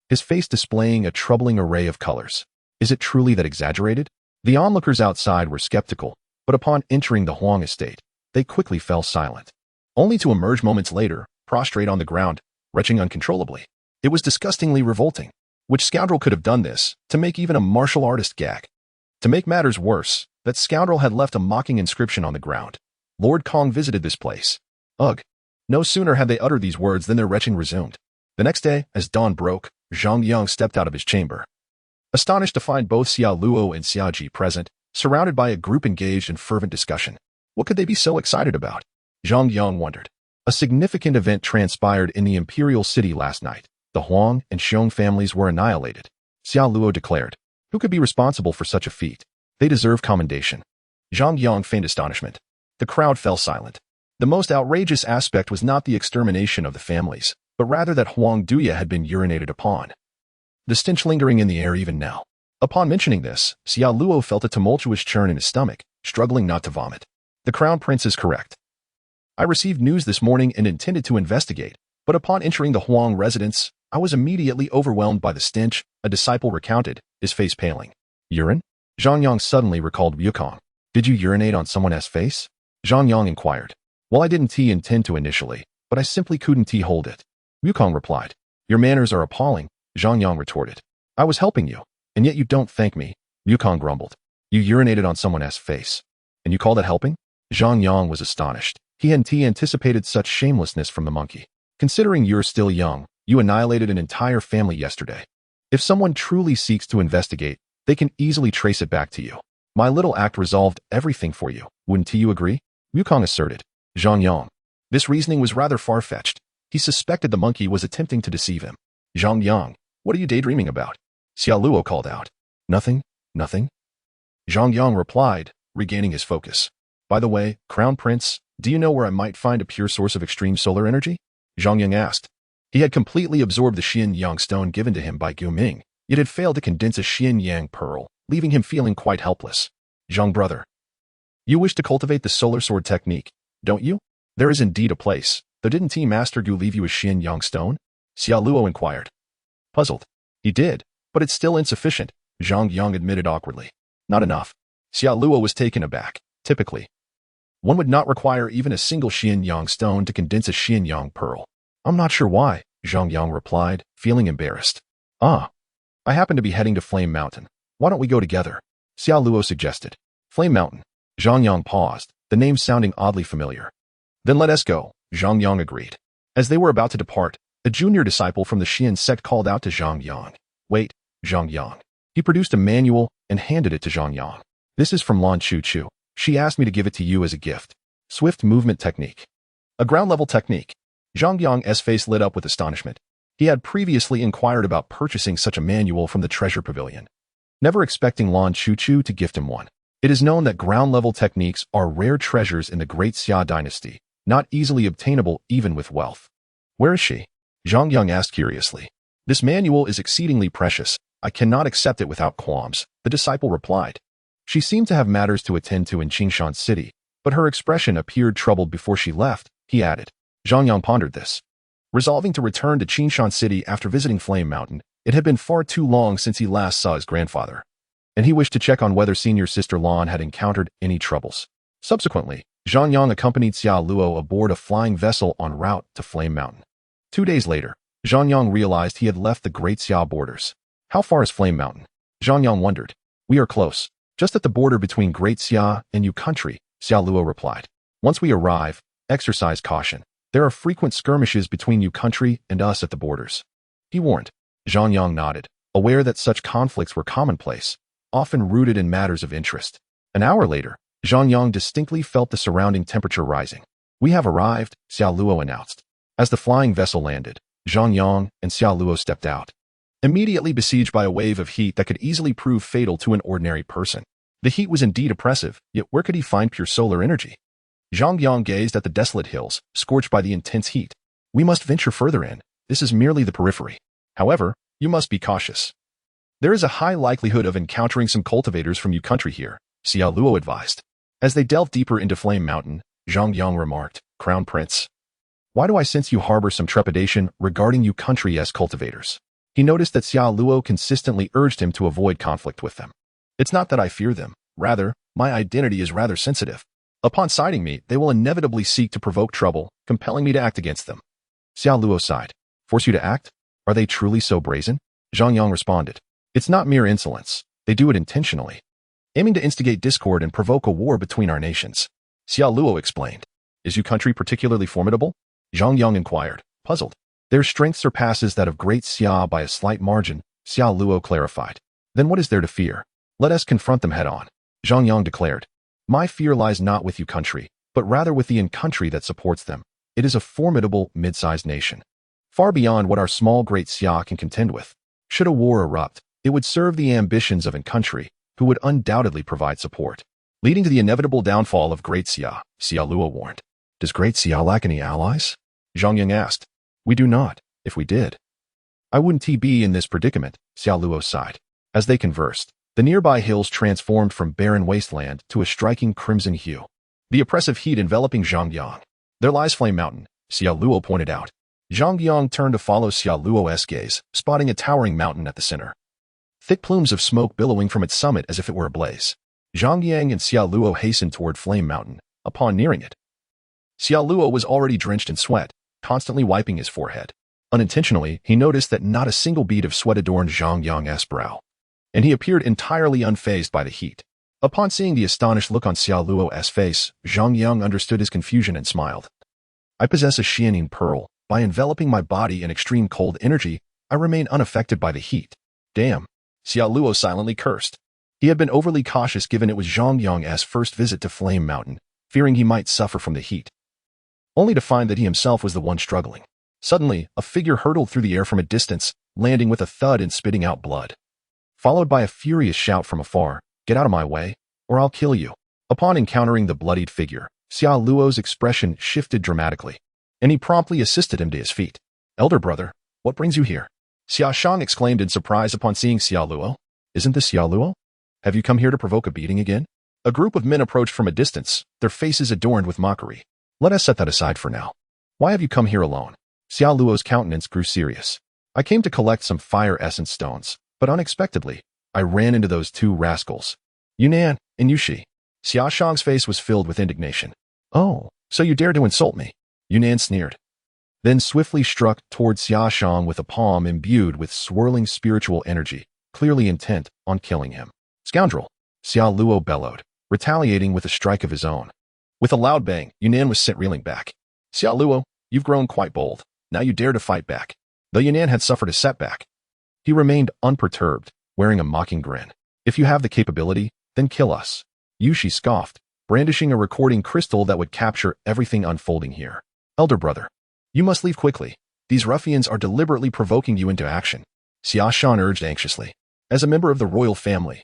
his face displaying a troubling array of colors. Is it truly that exaggerated? The onlookers outside were skeptical, but upon entering the Huang estate, they quickly fell silent, only to emerge moments later, prostrate on the ground, retching uncontrollably. It was disgustingly revolting. Which scoundrel could have done this, to make even a martial artist gag? To make matters worse, that scoundrel had left a mocking inscription on the ground. Lord Kong visited this place. Ugh. No sooner had they uttered these words than their retching resumed. The next day, as dawn broke, Zhang Yang stepped out of his chamber. Astonished to find both Xiao Luo and Xiao Ji present, surrounded by a group engaged in fervent discussion. What could they be so excited about? Zhang Yang wondered. A significant event transpired in the Imperial City last night. The Huang and Xiong families were annihilated. Xiao Luo declared. Who could be responsible for such a feat? They deserve commendation. Zhang Yang feigned astonishment. The crowd fell silent. The most outrageous aspect was not the extermination of the families, but rather that Huang Duya had been urinated upon. The stench lingering in the air even now. Upon mentioning this, Xiao Luo felt a tumultuous churn in his stomach, struggling not to vomit. The Crown Prince is correct. I received news this morning and intended to investigate, but upon entering the Huang residence, I was immediately overwhelmed by the stench, a disciple recounted, his face paling. Urine? Zhang Yang suddenly recalled Wukong. Did you urinate on someone's face? Zhang Yang inquired. Well, I didn't intend to initially, but I simply couldn't hold it. Wukong replied. Your manners are appalling, Zhang Yang retorted. I was helping you, and yet you don't thank me, Wukong grumbled. You urinated on someone's face. And you call that helping? Zhang Yang was astonished. He hadn't anticipated such shamelessness from the monkey. Considering you're still young, you annihilated an entire family yesterday. If someone truly seeks to investigate, they can easily trace it back to you. My little act resolved everything for you, wouldn't you agree? Wukong asserted. Zhang Yang. This reasoning was rather far-fetched. He suspected the monkey was attempting to deceive him. Zhang Yang, what are you daydreaming about? Xiao Luo called out. Nothing, nothing. Zhang Yang replied, regaining his focus. By the way, Crown Prince, do you know where I might find a pure source of extreme solar energy? Zhang Yang asked. He had completely absorbed the Xian Yang stone given to him by Gu Ming, yet had failed to condense a Xian Yang pearl, leaving him feeling quite helpless. Zhang brother. You wish to cultivate the solar sword technique, don't you? There is indeed a place, though didn't Master Gu leave you a Xian Yang stone? Xiao Luo inquired. Puzzled. He did, but it's still insufficient, Zhang Yang admitted awkwardly. Not enough. Xiao Luo was taken aback. Typically, one would not require even a single Xian Yang stone to condense a Xian Yang pearl. I'm not sure why, Zhang Yang replied, feeling embarrassed. I happen to be heading to Flame Mountain. Why don't we go together? Xiao Luo suggested. Flame Mountain. Zhang Yang paused, the name sounding oddly familiar. Then let us go, Zhang Yang agreed. As they were about to depart, a junior disciple from the Xian sect called out to Zhang Yang. Wait, Zhang Yang. He produced a manual and handed it to Zhang Yang. This is from Lan Chu Chu. She asked me to give it to you as a gift. Swift movement technique. A ground-level technique. Zhang Yang's face lit up with astonishment. He had previously inquired about purchasing such a manual from the treasure pavilion, never expecting Lan Chu Chu to gift him one. It is known that ground-level techniques are rare treasures in the Great Xia dynasty, not easily obtainable even with wealth. Where is she? Zhang Yang asked curiously. This manual is exceedingly precious. I cannot accept it without qualms, the disciple replied. She seemed to have matters to attend to in Qingshan City, but her expression appeared troubled before she left, he added. Zhang Yang pondered this. Resolving to return to Qingshan City after visiting Flame Mountain, it had been far too long since he last saw his grandfather, and he wished to check on whether senior sister Lan had encountered any troubles. Subsequently, Zhang Yang accompanied Xiao Luo aboard a flying vessel en route to Flame Mountain. 2 days later, Zhang Yang realized he had left the Great Xia borders. How far is Flame Mountain? Zhang Yang wondered. We are close. Just at the border between Great Xia and Yu country, Xiao Luo replied. Once we arrive, exercise caution. There are frequent skirmishes between Yu country and us at the borders. He warned. Zhang Yang nodded, aware that such conflicts were commonplace, often rooted in matters of interest. An hour later, Zhang Yang distinctly felt the surrounding temperature rising. We have arrived, Xiao Luo announced. As the flying vessel landed, Zhang Yang and Xiao Luo stepped out, immediately besieged by a wave of heat that could easily prove fatal to an ordinary person. The heat was indeed oppressive, yet where could he find pure solar energy? Zhang Yang gazed at the desolate hills, scorched by the intense heat. We must venture further in. This is merely the periphery. However, you must be cautious. There is a high likelihood of encountering some cultivators from Yu country here, Xiao Luo advised. As they delved deeper into Flame Mountain, Zhang Yang remarked, Crown Prince, why do I sense you harbor some trepidation regarding Yu country as cultivators? He noticed that Xiao Luo consistently urged him to avoid conflict with them. It's not that I fear them. Rather, my identity is rather sensitive. Upon sighting me, they will inevitably seek to provoke trouble, compelling me to act against them. Xiao Luo sighed. Force you to act? Are they truly so brazen? Zhang Yang responded. It's not mere insolence. They do it intentionally, aiming to instigate discord and provoke a war between our nations. Xiao Luo explained. Is your country particularly formidable? Zhang Yang inquired, puzzled. Their strength surpasses that of Great Xia by a slight margin, Xiao Luo clarified. Then what is there to fear? Let us confront them head-on, Zhang Yang declared. My fear lies not with you country, but rather with the in-country that supports them. It is a formidable, mid-sized nation, far beyond what our small Great Xia can contend with. Should a war erupt, it would serve the ambitions of in-country, who would undoubtedly provide support, leading to the inevitable downfall of Great Xia, Xiao Luo warned. Does Great Xia lack any allies? Zhang Yang asked. We do not. If we did, I wouldn't be in this predicament, Xiao Luo sighed. As they conversed, the nearby hills transformed from barren wasteland to a striking crimson hue, the oppressive heat enveloping Zhang Yang. There lies Flame Mountain, Xiao Luo pointed out. Zhang Yang turned to follow Xiao Luo's gaze, spotting a towering mountain at the center, thick plumes of smoke billowing from its summit as if it were ablaze. Zhang Yang and Xiao Luo hastened toward Flame Mountain. Upon nearing it, Xiao Luo was already drenched in sweat, constantly wiping his forehead. Unintentionally, he noticed that not a single bead of sweat adorned Zhang Yang's brow, and he appeared entirely unfazed by the heat. Upon seeing the astonished look on Xiao Luo's face, Zhang Yang understood his confusion and smiled. I possess a Xianing pearl. By enveloping my body in extreme cold energy, I remain unaffected by the heat. Damn, Xiao Luo silently cursed. He had been overly cautious given it was Zhang Yang's first visit to Flame Mountain, fearing he might suffer from the heat, only to find that he himself was the one struggling. Suddenly, a figure hurtled through the air from a distance, landing with a thud and spitting out blood, followed by a furious shout from afar, "Get out of my way, or I'll kill you." Upon encountering the bloodied figure, Xiao Luo's expression shifted dramatically, and he promptly assisted him to his feet. Elder brother, what brings you here? Xia Shang exclaimed in surprise upon seeing Xiao Luo. Isn't this Xiao Luo? Have you come here to provoke a beating again? A group of men approached from a distance, their faces adorned with mockery. Let us set that aside for now. Why have you come here alone? Xiao Luo's countenance grew serious. I came to collect some fire essence stones, but unexpectedly, I ran into those two rascals, Yunnan and Yushi. Xia Shang's face was filled with indignation. Oh, so you dare to insult me? Yunnan sneered, then swiftly struck toward Xia Shang with a palm imbued with swirling spiritual energy, clearly intent on killing him. Scoundrel! Xiao Luo bellowed, retaliating with a strike of his own. With a loud bang, Yunnan was sent reeling back. Xiao Luo, you've grown quite bold. Now you dare to fight back. Though Yunnan had suffered a setback, he remained unperturbed, wearing a mocking grin. If you have the capability, then kill us. Yushi scoffed, brandishing a recording crystal that would capture everything unfolding here. Elder brother, you must leave quickly. These ruffians are deliberately provoking you into action, Xia Shan urged anxiously. As a member of the royal family,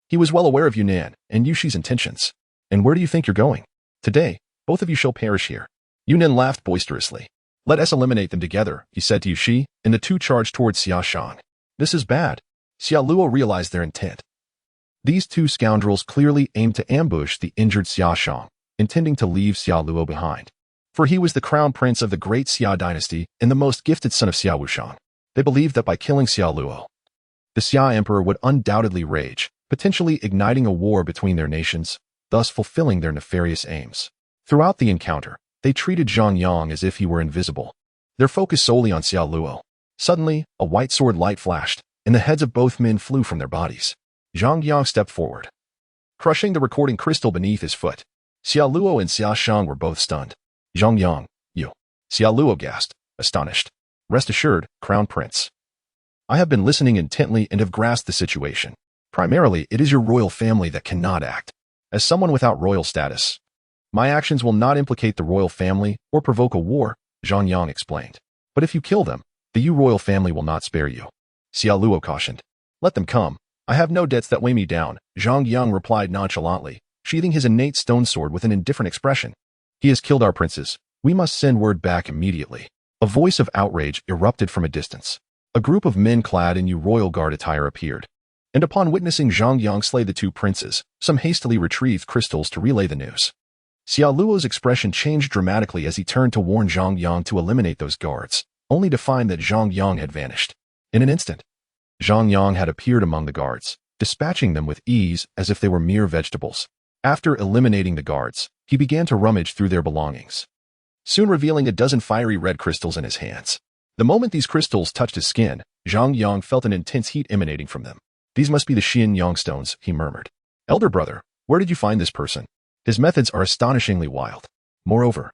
he was well aware of Yunnan and Yushi's intentions. And where do you think you're going? Today, both of you shall perish here. Yunnan laughed boisterously. Let us eliminate them together, he said to Yushi, and the two charged towards Xia Shang. This is bad. Xiao Luo realized their intent. These two scoundrels clearly aimed to ambush the injured Xia Shang, intending to leave Xiao Luo behind. For he was the crown prince of the great Xia dynasty and the most gifted son of Xiao Wushang. They believed that by killing Xiao Luo, the Xia emperor would undoubtedly rage, potentially igniting a war between their nations, thus fulfilling their nefarious aims. Throughout the encounter, they treated Zhang Yang as if he were invisible, their focus solely on Xiao Luo. Suddenly, a white sword light flashed, and the heads of both men flew from their bodies. Zhang Yang stepped forward, crushing the recording crystal beneath his foot. Xiao Luo and Xia Shang were both stunned. Zhang Yang, you. Xiao Luo gasped, astonished. Rest assured, Crown Prince, I have been listening intently and have grasped the situation. Primarily, it is your royal family that cannot act. As someone without royal status, my actions will not implicate the royal family or provoke a war, Zhang Yang explained. But if you kill them, the Yu royal family will not spare you. Xiao Luo cautioned. Let them come. I have no debts that weigh me down, Zhang Yang replied nonchalantly, sheathing his innate stone sword with an indifferent expression. He has killed our princes. We must send word back immediately. A voice of outrage erupted from a distance. A group of men clad in Yu royal guard attire appeared, and upon witnessing Zhang Yang slay the two princes, some hastily retrieved crystals to relay the news. Xiao Luo's expression changed dramatically as he turned to warn Zhang Yang to eliminate those guards, only to find that Zhang Yang had vanished. In an instant, Zhang Yang had appeared among the guards, dispatching them with ease as if they were mere vegetables. After eliminating the guards, he began to rummage through their belongings, soon revealing a dozen fiery red crystals in his hands. The moment these crystals touched his skin, Zhang Yang felt an intense heat emanating from them. These must be the Xianyang stones, he murmured. Elder brother, where did you find this person? His methods are astonishingly wild. Moreover,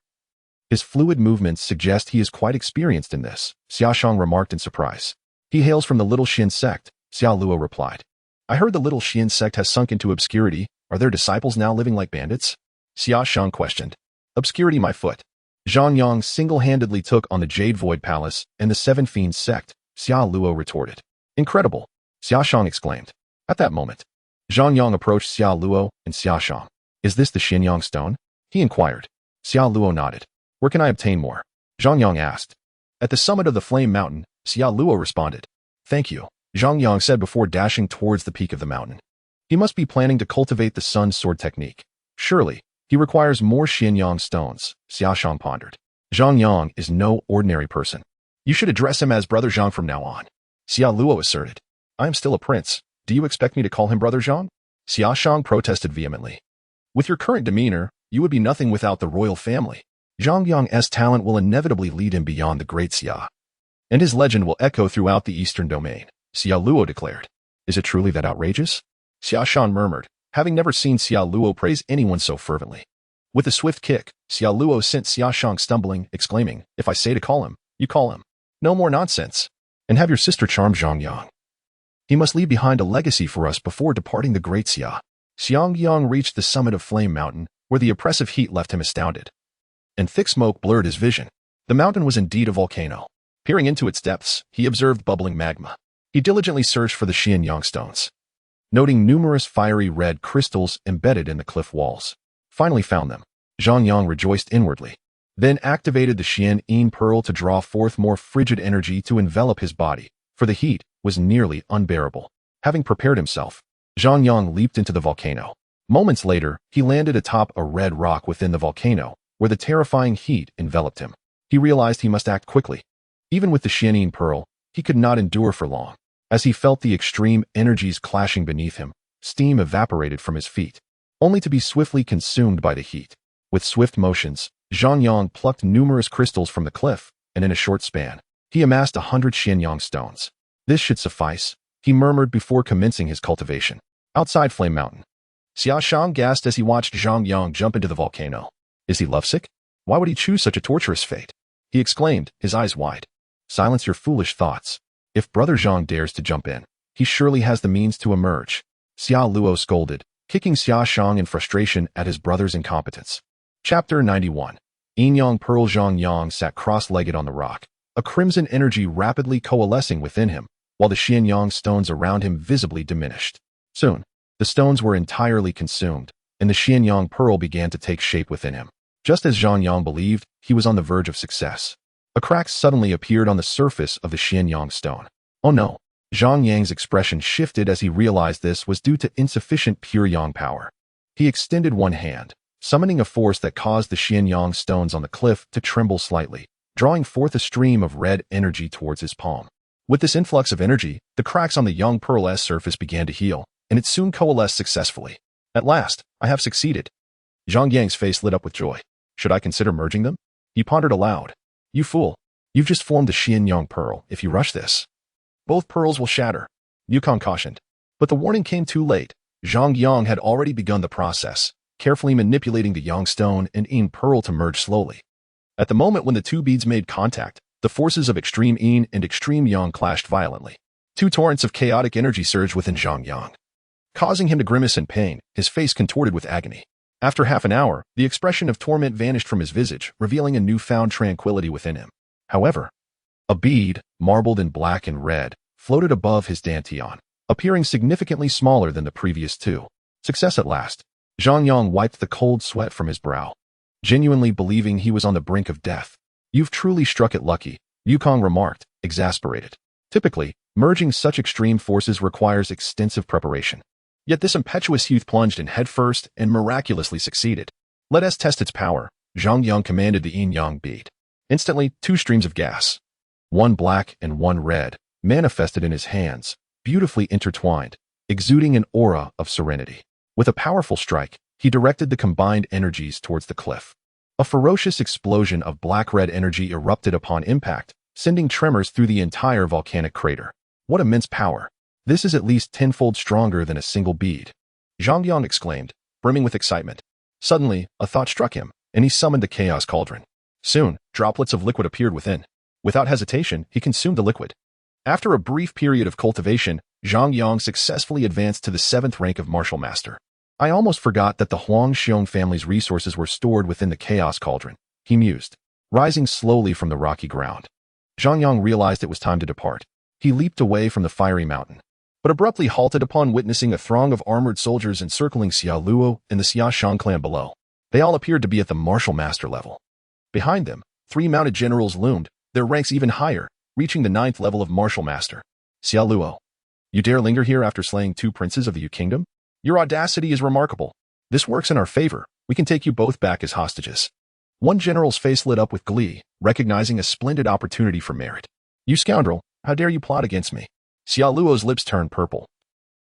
his fluid movements suggest he is quite experienced in this, Xiaoshang remarked in surprise. He hails from the Little Xin Sect, Xiao Luo replied. I heard the Little Xin Sect has sunk into obscurity. Are their disciples now living like bandits? Xiaoshang questioned. Obscurity my foot. Zhang Yang single-handedly took on the Jade Void Palace and the Seven Fiends Sect, Xiao Luo retorted. Incredible, Xiaoshang exclaimed. At that moment, Zhang Yang approached Xiao Luo and Xiaoshang. Is this the Xianyang stone? He inquired. Xiao Luo nodded. Where can I obtain more? Zhang Yang asked. At the summit of the Flame Mountain, Xiao Luo responded. Thank you, Zhang Yang said before dashing towards the peak of the mountain. He must be planning to cultivate the Sun Sword technique. Surely, he requires more Xianyang stones, Xiaoshang pondered. Zhang Yang is no ordinary person. You should address him as Brother Zhang from now on, Xiao Luo asserted. I am still a prince. Do you expect me to call him Brother Zhang? Xiaoshang protested vehemently. With your current demeanor, you would be nothing without the royal family. Zhang Yang's talent will inevitably lead him beyond the great Xia. And his legend will echo throughout the eastern domain, Xiao Luo declared. Is it truly that outrageous? Xiaoshan murmured, having never seen Xiao Luo praise anyone so fervently. With a swift kick, Xiao Luo sent Xiaoshang stumbling, exclaiming, If I say to call him, you call him. No more nonsense. And have your sister charm Zhang Yang. He must leave behind a legacy for us before departing the great Xia. Zhang Yang reached the summit of Flame Mountain, where the oppressive heat left him astounded. And thick smoke blurred his vision. The mountain was indeed a volcano. Peering into its depths, he observed bubbling magma. He diligently searched for the Xianyang stones, noting numerous fiery red crystals embedded in the cliff walls. Finally found them. Zhang Yang rejoiced inwardly, then activated the Xian pearl to draw forth more frigid energy to envelop his body, for the heat was nearly unbearable. Having prepared himself, Zhang Yang leaped into the volcano. Moments later, he landed atop a red rock within the volcano, where the terrifying heat enveloped him. He realized he must act quickly. Even with the Xian pearl, he could not endure for long. As he felt the extreme energies clashing beneath him, steam evaporated from his feet, only to be swiftly consumed by the heat. With swift motions, Zhang Yang plucked numerous crystals from the cliff, and in a short span, he amassed 100 Xianyang stones. This should suffice, he murmured before commencing his cultivation. Outside Flame Mountain, Xiaoshang gasped as he watched Zhang Yang jump into the volcano. Is he lovesick? Why would he choose such a torturous fate? He exclaimed, his eyes wide. Silence your foolish thoughts. If Brother Zhang dares to jump in, he surely has the means to emerge. Xiao Luo scolded, kicking Xiaoshang in frustration at his brother's incompetence. Chapter 91. Yinyang Pearl. Zhang Yang sat cross-legged on the rock, a crimson energy rapidly coalescing within him, while the Xianyang stones around him visibly diminished. Soon, the stones were entirely consumed, and the Xianyang pearl began to take shape within him. Just as Zhang Yang believed, he was on the verge of success. A crack suddenly appeared on the surface of the Xianyang stone. Oh no! Zhang Yang's expression shifted as he realized this was due to insufficient pure yang power. He extended one hand, summoning a force that caused the Xianyang stones on the cliff to tremble slightly, drawing forth a stream of red energy towards his palm. With this influx of energy, the cracks on the Yang Pearl's surface began to heal, and it soon coalesced successfully. At last, I have succeeded. Zhang Yang's face lit up with joy. Should I consider merging them? He pondered aloud. You fool. You've just formed the Xianyang pearl. If you rush this, both pearls will shatter, Yukong cautioned. But the warning came too late. Zhang Yang had already begun the process, carefully manipulating the Yang stone and Yin pearl to merge slowly. At the moment when the two beads made contact, the forces of extreme Yin and extreme Yang clashed violently. Two torrents of chaotic energy surged within Zhang Yang, causing him to grimace in pain, his face contorted with agony. After half an hour, the expression of torment vanished from his visage, revealing a newfound tranquility within him. However, a bead, marbled in black and red, floated above his dantian, appearing significantly smaller than the previous two. Success at last. Zhang Yang wiped the cold sweat from his brow, genuinely believing he was on the brink of death. You've truly struck it lucky, Yukong remarked, exasperated. Typically, merging such extreme forces requires extensive preparation. Yet this impetuous youth plunged in headfirst and miraculously succeeded. Let us test its power, Zhang Yang commanded the yin-yang bead. Instantly, two streams of gas, one black and one red, manifested in his hands, beautifully intertwined, exuding an aura of serenity. With a powerful strike, he directed the combined energies towards the cliff. A ferocious explosion of black-red energy erupted upon impact, sending tremors through the entire volcanic crater. What immense power! This is at least tenfold stronger than a single bead. Zhang Yang exclaimed, brimming with excitement. Suddenly, a thought struck him, and he summoned the chaos cauldron. Soon, droplets of liquid appeared within. Without hesitation, he consumed the liquid. After a brief period of cultivation, Zhang Yang successfully advanced to the 7th rank of martial master. I almost forgot that the Huang Xiong family's resources were stored within the chaos cauldron, he mused, rising slowly from the rocky ground. Zhang Yang realized it was time to depart. He leaped away from the fiery mountain, but abruptly halted upon witnessing a throng of armored soldiers encircling Xiaoluo and the Xiaoshan clan below. They all appeared to be at the martial master level. Behind them, 3 mounted generals loomed, their ranks even higher, reaching the 9th level of martial master. Xiaoluo, you dare linger here after slaying 2 princes of the Yu Kingdom? Your audacity is remarkable. This works in our favor. We can take you both back as hostages. One general's face lit up with glee, recognizing a splendid opportunity for merit. You scoundrel, how dare you plot against me? Xiaoluo's lips turned purple,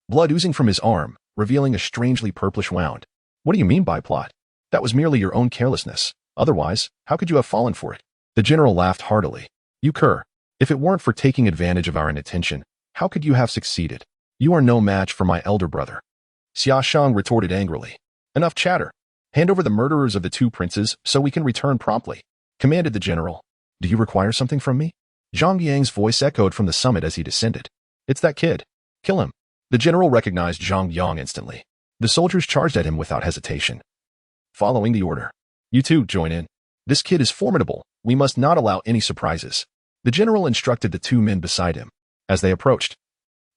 blood oozing from his arm, revealing a strangely purplish wound. What do you mean by plot? That was merely your own carelessness. Otherwise, how could you have fallen for it? The general laughed heartily. You cur. If it weren't for taking advantage of our inattention, how could you have succeeded? You are no match for my elder brother. Xiaoshan retorted angrily. Enough chatter. Hand over the murderers of the 2 princes so we can return promptly, commanded the general. Do you require something from me? Zhang Yang's voice echoed from the summit as he descended. It's that kid. Kill him. The general recognized Zhang Yang instantly. The soldiers charged at him without hesitation. Following the order. You two join in. This kid is formidable. We must not allow any surprises. The general instructed the 2 men beside him. As they approached,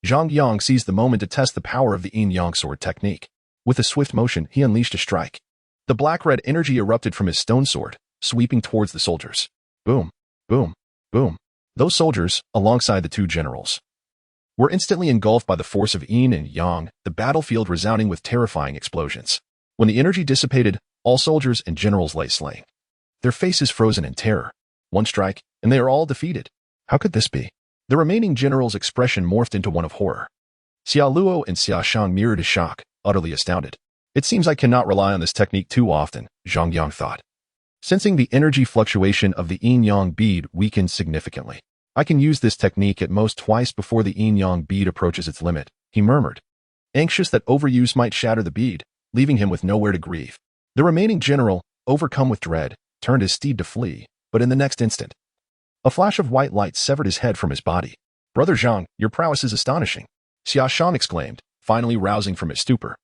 Zhang Yang seized the moment to test the power of the yin yang sword technique. With a swift motion, he unleashed a strike. The black-red energy erupted from his stone sword, sweeping towards the soldiers. Boom, boom, boom. Those soldiers, alongside the 2 generals, were instantly engulfed by the force of yin and yang, the battlefield resounding with terrifying explosions. When the energy dissipated, all soldiers and generals lay slain, their faces frozen in terror. One strike, and they are all defeated. How could this be? The remaining general's expression morphed into one of horror. Xiaoluo and Xiaoshan mirrored his shock, utterly astounded. It seems I cannot rely on this technique too often, Zhang Yang thought. Sensing the energy fluctuation of the yin-yang bead weakened significantly. I can use this technique at most twice before the yin-yang bead approaches its limit, he murmured, anxious that overuse might shatter the bead, leaving him with nowhere to grieve. The remaining general, overcome with dread, turned his steed to flee, but in the next instant, a flash of white light severed his head from his body. Brother Zhang, your prowess is astonishing, Xiaoshan exclaimed, finally rousing from his stupor.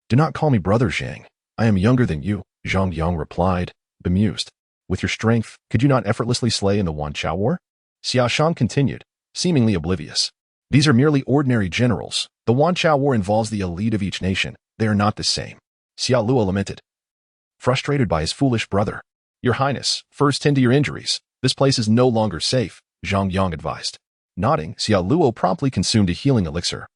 Do not call me Brother Zhang. I am younger than you, Zhang Yang replied, bemused. With your strength, could you not effortlessly slay in the WAN Xiao War? Xiaoshan continued, seemingly oblivious. These are merely ordinary generals. The WAN Xiao War involves the elite of each nation. They are not the same. Xiaoluo lamented, frustrated by his foolish brother. Your Highness, first tend to your injuries. This place is no longer safe, Zhang Yang advised. Nodding, Xiaoluo promptly consumed a healing elixir,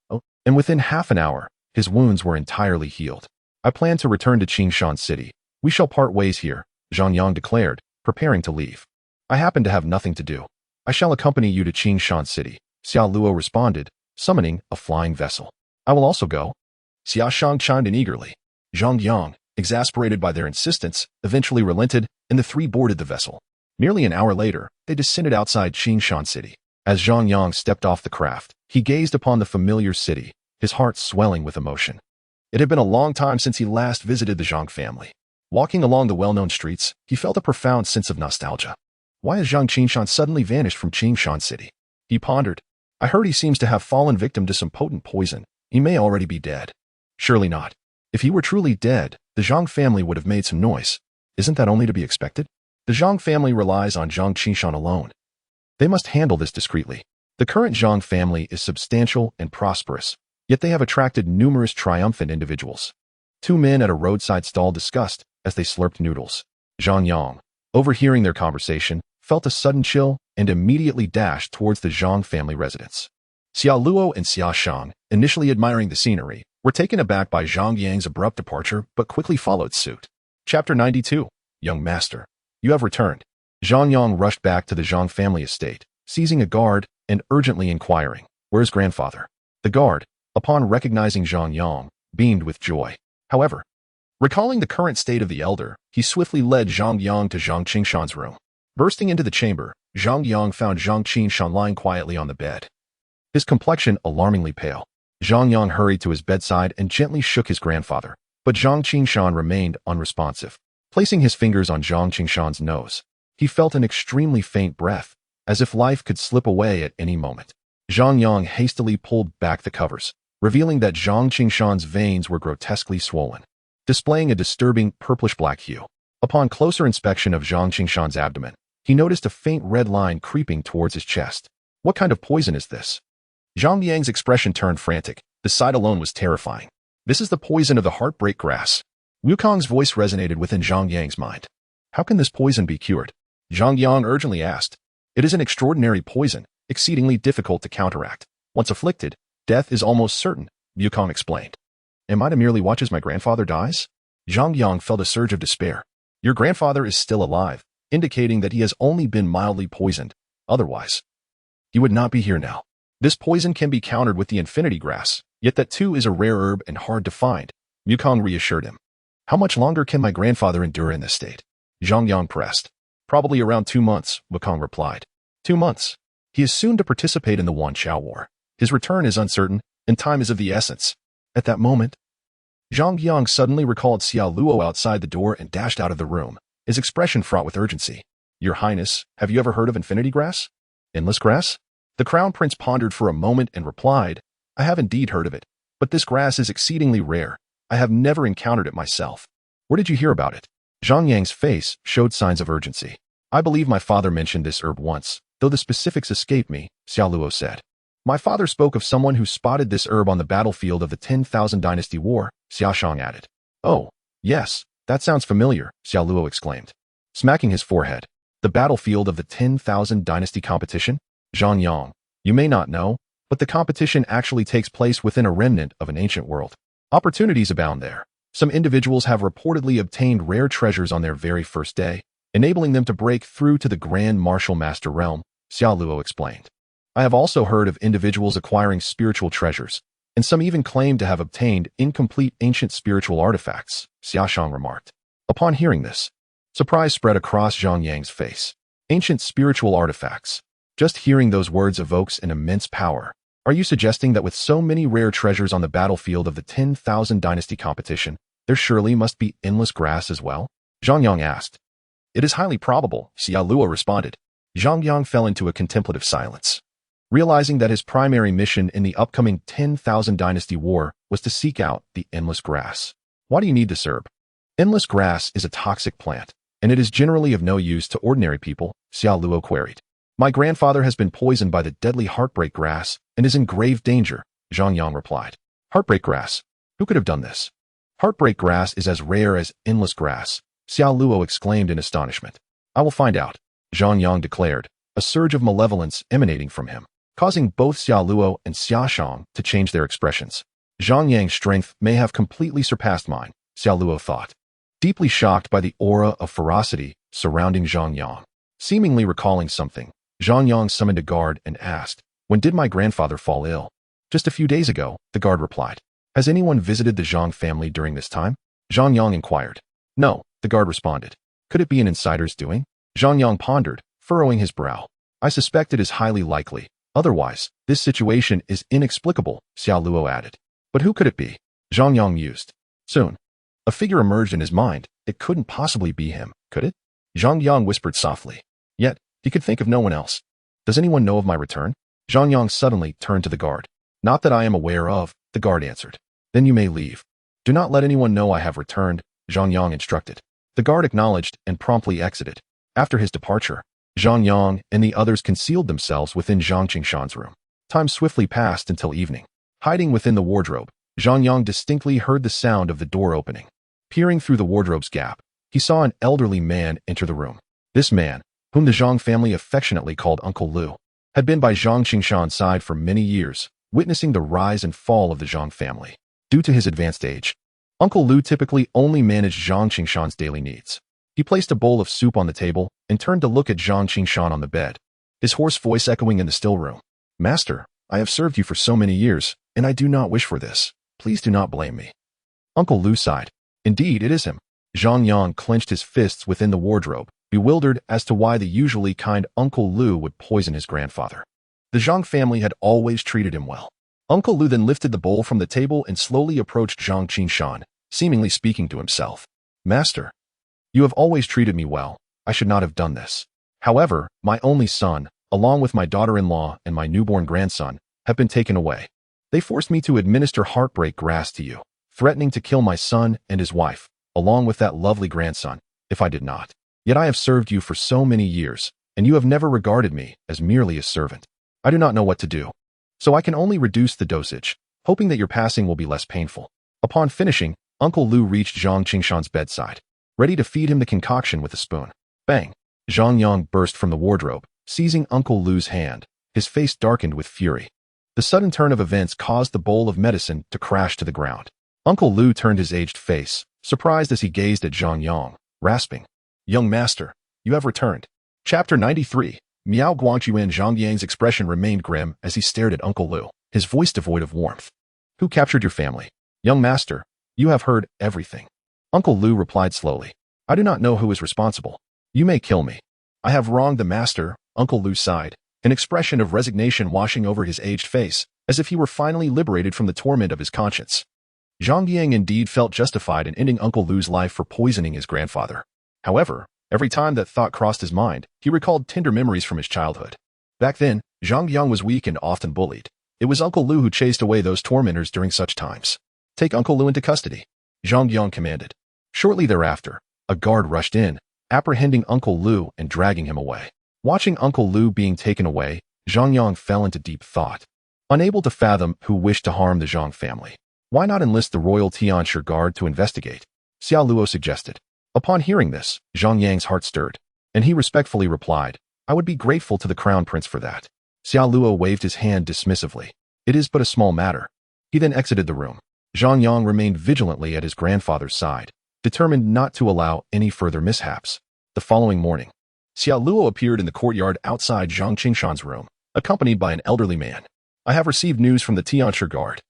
and within half an hour, his wounds were entirely healed. I plan to return to Qingshan City. We shall part ways here, Zhang Yang declared, preparing to leave. I happen to have nothing to do. I shall accompany you to Qingshan City, Xiaoluo responded, summoning a flying vessel. I will also go. Xiaoshan chimed in eagerly. Zhang Yang, exasperated by their insistence, eventually relented, and the 3 boarded the vessel. Nearly an hour later, they descended outside Qingshan City. As Zhang Yang stepped off the craft, he gazed upon the familiar city, his heart swelling with emotion. It had been a long time since he last visited the Zhang family. Walking along the well-known streets, he felt a profound sense of nostalgia. Why has Zhang Qingshan suddenly vanished from Qingshan City? He pondered. I heard he seems to have fallen victim to some potent poison. He may already be dead. Surely not. If he were truly dead, the Zhang family would have made some noise. Isn't that only to be expected? The Zhang family relies on Zhang Qingshan alone. They must handle this discreetly. The current Zhang family is substantial and prosperous, yet they have attracted numerous triumphant individuals. 2 men at a roadside stall discussed as they slurped noodles. Zhang Yang, overhearing their conversation, felt a sudden chill and immediately dashed towards the Zhang family residence. Xiaoluo and Xiaoshan, initially admiring the scenery, were taken aback by Zhang Yang's abrupt departure but quickly followed suit. Chapter 92. Young Master. You have returned. Zhang Yang rushed back to the Zhang family estate, seizing a guard and urgently inquiring, where's grandfather? The guard, upon recognizing Zhang Yang, beamed with joy. However, recalling the current state of the elder, he swiftly led Zhang Yang to Zhang Qingshan's room. Bursting into the chamber, Zhang Yang found Zhang Qingshan lying quietly on the bed. His complexion alarmingly pale. Zhang Yang hurried to his bedside and gently shook his grandfather, but Zhang Qingshan remained unresponsive. Placing his fingers on Zhang Qingshan's nose, he felt an extremely faint breath, as if life could slip away at any moment. Zhang Yang hastily pulled back the covers, revealing that Zhang Qingshan's veins were grotesquely swollen, displaying a disturbing purplish-black hue. Upon closer inspection of Zhang Qingshan's abdomen, he noticed a faint red line creeping towards his chest. What kind of poison is this? Zhang Yang's expression turned frantic. The sight alone was terrifying. This is the poison of the heartbreak grass. Wukong's voice resonated within Zhang Yang's mind. How can this poison be cured? Zhang Yang urgently asked. It is an extraordinary poison, exceedingly difficult to counteract. Once afflicted, death is almost certain, Wukong explained. Am I to merely watch as my grandfather dies? Zhang Yang felt a surge of despair. Your grandfather is still alive, indicating that he has only been mildly poisoned. Otherwise, he would not be here now. This poison can be countered with the infinity grass, yet that too is a rare herb and hard to find, Wukong reassured him. How much longer can my grandfather endure in this state? Zhang Yang pressed. Probably around 2 months, Wukong replied. 2 months. He is soon to participate in the WAN Xiao War. His return is uncertain, and time is of the essence. At that moment, Zhang Yang suddenly recalled Xiao Luo outside the door and dashed out of the room, his expression fraught with urgency. Your Highness, have you ever heard of infinity grass? Endless grass? The Crown Prince pondered for a moment and replied, I have indeed heard of it, but this grass is exceedingly rare. I have never encountered it myself. Where did you hear about it? Zhang Yang's face showed signs of urgency. I believe my father mentioned this herb once, though the specifics escape me, Xiao Luo said. My father spoke of someone who spotted this herb on the battlefield of the 10,000 Dynasty War, Xiao Shang added. Oh, yes, that sounds familiar, Xiao Luo exclaimed, smacking his forehead. The battlefield of the 10,000 Dynasty competition? Zhang Yang, you may not know, but the competition actually takes place within a remnant of an ancient world. Opportunities abound there. Some individuals have reportedly obtained rare treasures on their very first day, enabling them to break through to the Grand Martial Master realm, Xiao Luo explained. I have also heard of individuals acquiring spiritual treasures, and some even claim to have obtained incomplete ancient spiritual artifacts, Xia Shang remarked. Upon hearing this, surprise spread across Zhang Yang's face. Ancient spiritual artifacts. Just hearing those words evokes an immense power. Are you suggesting that with so many rare treasures on the battlefield of the 10,000 Dynasty competition, there surely must be endless grass as well? Zhang Yang asked. It is highly probable, Xiao Luo responded. Zhang Yang fell into a contemplative silence. Realizing that his primary mission in the upcoming 10,000 Dynasty War was to seek out the endless grass. Why do you need this herb? Endless grass is a toxic plant, and it is generally of no use to ordinary people, Xiao Luo queried. My grandfather has been poisoned by the deadly heartbreak grass and is in grave danger, Zhang Yang replied. Heartbreak grass? Who could have done this? Heartbreak grass is as rare as endless grass, Xiao Luo exclaimed in astonishment. I will find out, Zhang Yang declared, a surge of malevolence emanating from him, causing both Xiao Luo and Xia Shang to change their expressions. Zhang Yang's strength may have completely surpassed mine, Xiao Luo thought, deeply shocked by the aura of ferocity surrounding Zhang Yang. Seemingly recalling something, Zhang Yang summoned a guard and asked, when did my grandfather fall ill? Just a few days ago, the guard replied. Has anyone visited the Zhang family during this time? Zhang Yang inquired. No, the guard responded. Could it be an insider's doing? Zhang Yang pondered, furrowing his brow. I suspect it is highly likely. Otherwise, this situation is inexplicable, Xiao Luo added. But who could it be? Zhang Yang mused. Soon, a figure emerged in his mind. It couldn't possibly be him, could it? Zhang Yang whispered softly. Yet, he could think of no one else. Does anyone know of my return? Zhang Yang suddenly turned to the guard. Not that I am aware of, the guard answered. Then you may leave. Do not let anyone know I have returned, Zhang Yang instructed. The guard acknowledged and promptly exited. After his departure, Zhang Yang and the others concealed themselves within Zhang Qingshan's room. Time swiftly passed until evening. Hiding within the wardrobe, Zhang Yang distinctly heard the sound of the door opening. Peering through the wardrobe's gap, he saw an elderly man enter the room. This man, whom the Zhang family affectionately called Uncle Lu, had been by Zhang Qingshan's side for many years, witnessing the rise and fall of the Zhang family. Due to his advanced age, Uncle Lu typically only managed Zhang Qingshan's daily needs. He placed a bowl of soup on the table and turned to look at Zhang Qingshan on the bed, his hoarse voice echoing in the still room. Master, I have served you for so many years, and I do not wish for this. Please do not blame me. Uncle Lu sighed. Indeed, it is him. Zhang Yang clenched his fists within the wardrobe, bewildered as to why the usually kind Uncle Lu would poison his grandfather. The Zhang family had always treated him well. Uncle Lu then lifted the bowl from the table and slowly approached Zhang Qingshan, seemingly speaking to himself. Master, you have always treated me well. I should not have done this. However, my only son, along with my daughter-in-law and my newborn grandson, have been taken away. They forced me to administer heartbreak grass to you, threatening to kill my son and his wife, along with that lovely grandson, if I did not. Yet I have served you for so many years, and you have never regarded me as merely a servant. I do not know what to do. So I can only reduce the dosage, hoping that your passing will be less painful. Upon finishing, Uncle Lu reached Zhang Qingshan's bedside, ready to feed him the concoction with a spoon. Bang! Zhang Yang burst from the wardrobe, seizing Uncle Lu's hand. His face darkened with fury. The sudden turn of events caused the bowl of medicine to crash to the ground. Uncle Lu turned his aged face, surprised as he gazed at Zhang Yang, rasping, "Young master, you have returned." Chapter 93. Miao Guangquan. Zhang Yang's expression remained grim as he stared at Uncle Lu, his voice devoid of warmth. "Who captured your family? Young master, you have heard everything." Uncle Lu replied slowly, "I do not know who is responsible. You may kill me. I have wronged the master." Uncle Lu sighed, an expression of resignation washing over his aged face, as if he were finally liberated from the torment of his conscience. Zhang Yang indeed felt justified in ending Uncle Lu's life for poisoning his grandfather. However, every time that thought crossed his mind, he recalled tender memories from his childhood. Back then, Zhang Yang was weak and often bullied. It was Uncle Lu who chased away those tormentors during such times. "Take Uncle Lu into custody," Zhang Yang commanded. Shortly thereafter, a guard rushed in, apprehending Uncle Lu and dragging him away. Watching Uncle Lu being taken away, Zhang Yang fell into deep thought. Unable to fathom who wished to harm the Zhang family, why not enlist the Royal Tianshi Guard to investigate? Xiao Luo suggested. Upon hearing this, Zhang Yang's heart stirred, and he respectfully replied, "I would be grateful to the Crown Prince for that." Xiao Luo waved his hand dismissively. "It is but a small matter." He then exited the room. Zhang Yang remained vigilantly at his grandfather's side, determined not to allow any further mishaps. The following morning, Xiao Luo appeared in the courtyard outside Zhang Qingshan's room, accompanied by an elderly man. "I have received news from the Tianshi Guard.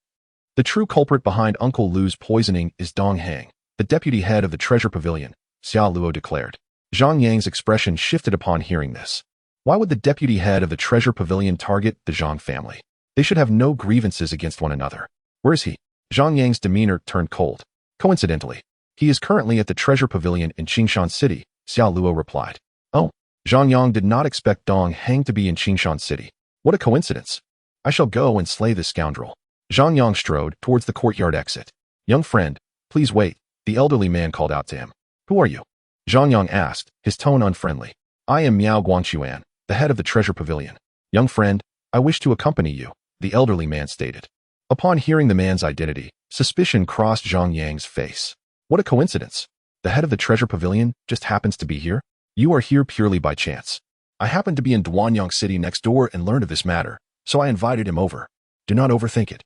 The true culprit behind Uncle Lu's poisoning is Dong Hang, the deputy head of the treasure pavilion," Xiao Luo declared. Zhang Yang's expression shifted upon hearing this. Why would the deputy head of the treasure pavilion target the Zhang family? They should have no grievances against one another. Where is he? Zhang Yang's demeanor turned cold. Coincidentally, he is currently at the treasure pavilion in Qingshan City, Xiao Luo replied. Oh, Zhang Yang did not expect Dong Hang to be in Qingshan City. What a coincidence. I shall go and slay this scoundrel. Zhang Yang strode towards the courtyard exit. Young friend, please wait, the elderly man called out to him. Who are you? Zhang Yang asked, his tone unfriendly. I am Miao Guangquan, the head of the treasure pavilion. Young friend, I wish to accompany you, the elderly man stated. Upon hearing the man's identity, suspicion crossed Zhang Yang's face. What a coincidence. The head of the treasure pavilion just happens to be here? You are here purely by chance. I happened to be in Duoduo City next door and learned of this matter, so I invited him over. Do not overthink it.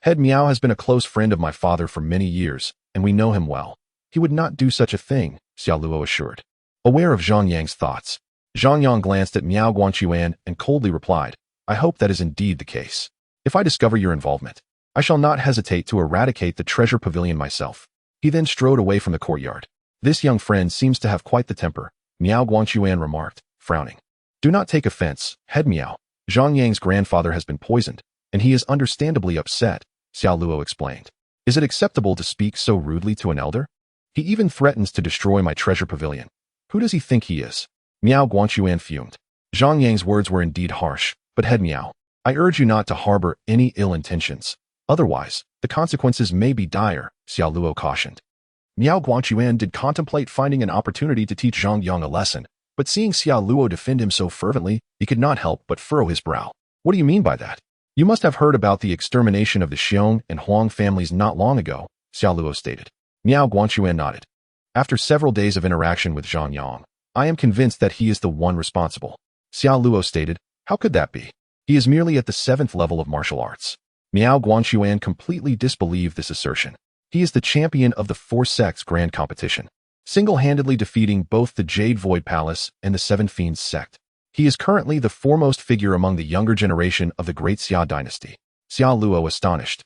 Head Miao has been a close friend of my father for many years, and we know him well. He would not do such a thing, Xiao Luo assured. Aware of Zhang Yang's thoughts, Zhang Yang glanced at Miao Guangquan and coldly replied, I hope that is indeed the case. If I discover your involvement, I shall not hesitate to eradicate the treasure pavilion myself. He then strode away from the courtyard. This young friend seems to have quite the temper, Miao Guangquan remarked, frowning. Do not take offense, head Miao. Zhang Yang's grandfather has been poisoned, and he is understandably upset, Xiao Luo explained. Is it acceptable to speak so rudely to an elder? He even threatens to destroy my treasure pavilion. Who does he think he is? Miao Guangquan fumed. Zhang Yang's words were indeed harsh, but head Miao, I urge you not to harbor any ill intentions. Otherwise, the consequences may be dire, Xiao Luo cautioned. Miao Guangquan did contemplate finding an opportunity to teach Zhang Yang a lesson, but seeing Xiao Luo defend him so fervently, he could not help but furrow his brow. What do you mean by that? You must have heard about the extermination of the Xiong and Huang families not long ago, Xiao Luo stated. Miao Guangquan nodded. After several days of interaction with Zhang Yang, I am convinced that he is the one responsible. Xiao Luo stated, how could that be? He is merely at the 7th level of martial arts. Miao Guangquan completely disbelieved this assertion. He is the champion of the 4 sects grand competition, single-handedly defeating both the Jade Void Palace and the 7 Fiends sect. He is currently the foremost figure among the younger generation of the Great Xia dynasty. Xiao Luo, astonished,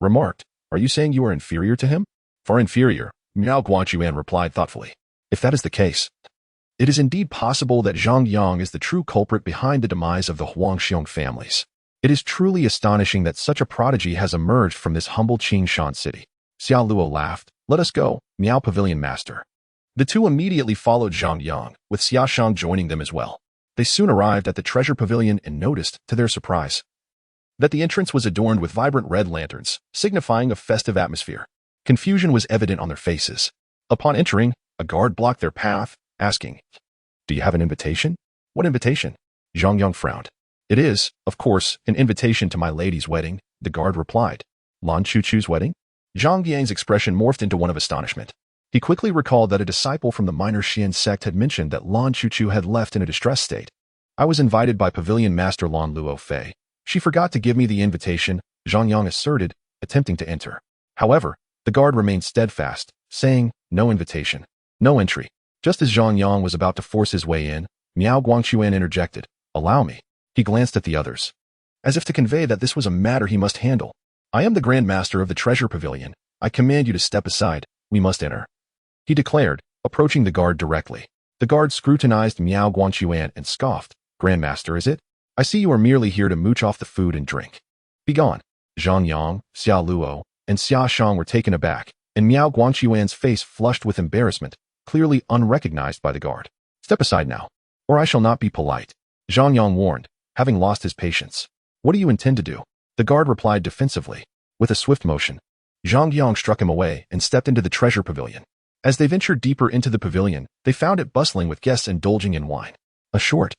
remarked, are you saying you are inferior to him? Far inferior, Miao Guangquan replied thoughtfully. If that is the case, It is indeed possible that Zhang Yang is the true culprit behind the demise of the Huangxiong families. It is truly astonishing that such a prodigy has emerged from this humble Qingshan city. Xiao Luo laughed. Let us go, Miao Pavilion Master. The two immediately followed Zhang Yang, with Xiaoshang joining them as well. They soon arrived at the treasure pavilion and noticed, to their surprise, that the entrance was adorned with vibrant red lanterns, signifying a festive atmosphere. Confusion was evident on their faces. Upon entering, a guard blocked their path, asking, "Do you have an invitation?" "What invitation?" Zhang Yang frowned. "It is, of course, an invitation to my lady's wedding," the guard replied. "Lan Chuchu's wedding?" Zhang Yang's expression morphed into one of astonishment. He quickly recalled that a disciple from the minor Xian sect had mentioned that Lan Chuchu had left in a distressed state. "I was invited by Pavilion Master Lan Luo Fei. She forgot to give me the invitation," Zhang Yang asserted, attempting to enter. However, the guard remained steadfast, saying, "No invitation. No entry." Just as Zhang Yang was about to force his way in, Miao Guangquan interjected, "Allow me." He glanced at the others, as if to convey that this was a matter he must handle. "I am the Grand Master of the Treasure Pavilion. I command you to step aside. We must enter," he declared, approaching the guard directly. The guard scrutinized Miao Guangquan and scoffed. "Grandmaster, is it? I see you are merely here to mooch off the food and drink. Begone." Zhang Yang, Xiao Luo, and Xia Shang were taken aback, and Miao Guangquan's face flushed with embarrassment, clearly unrecognized by the guard. "Step aside now, or I shall not be polite," Zhang Yang warned, having lost his patience. "What do you intend to do?" The guard replied defensively. With a swift motion, Zhang Yang struck him away and stepped into the treasure pavilion. As they ventured deeper into the pavilion, they found it bustling with guests indulging in wine. A short,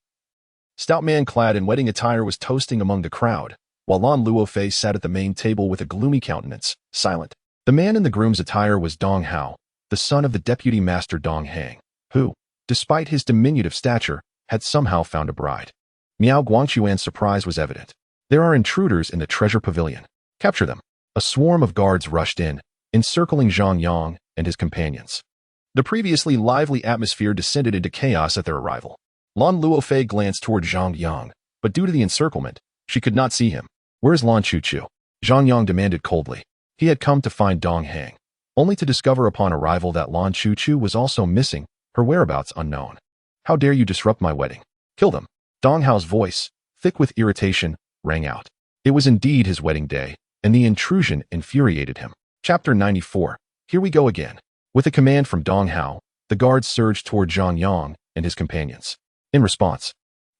stout man clad in wedding attire was toasting among the crowd, while Lan Luo Fei sat at the main table with a gloomy countenance, silent. The man in the groom's attire was Dong Hao, the son of the deputy master Dong Hang, who, despite his diminutive stature, had somehow found a bride. Miao Guangquan's surprise was evident. "There are intruders in the treasure pavilion. Capture them." A swarm of guards rushed in, encircling Zhang Yang and his companions. The previously lively atmosphere descended into chaos at their arrival. Lan Luo Fei glanced toward Zhang Yang, but due to the encirclement, she could not see him. "Where's Lan Chuchu?" Zhang Yang demanded coldly. He had come to find Dong Hang, only to discover upon arrival that Lan Chuchu was also missing, her whereabouts unknown. "How dare you disrupt my wedding? Kill them." Dong Hao's voice, thick with irritation, rang out. It was indeed his wedding day, and the intrusion infuriated him. Chapter 94. Here we go again. With a command from Dong Hao, the guards surged toward Zhang Yang and his companions. In response,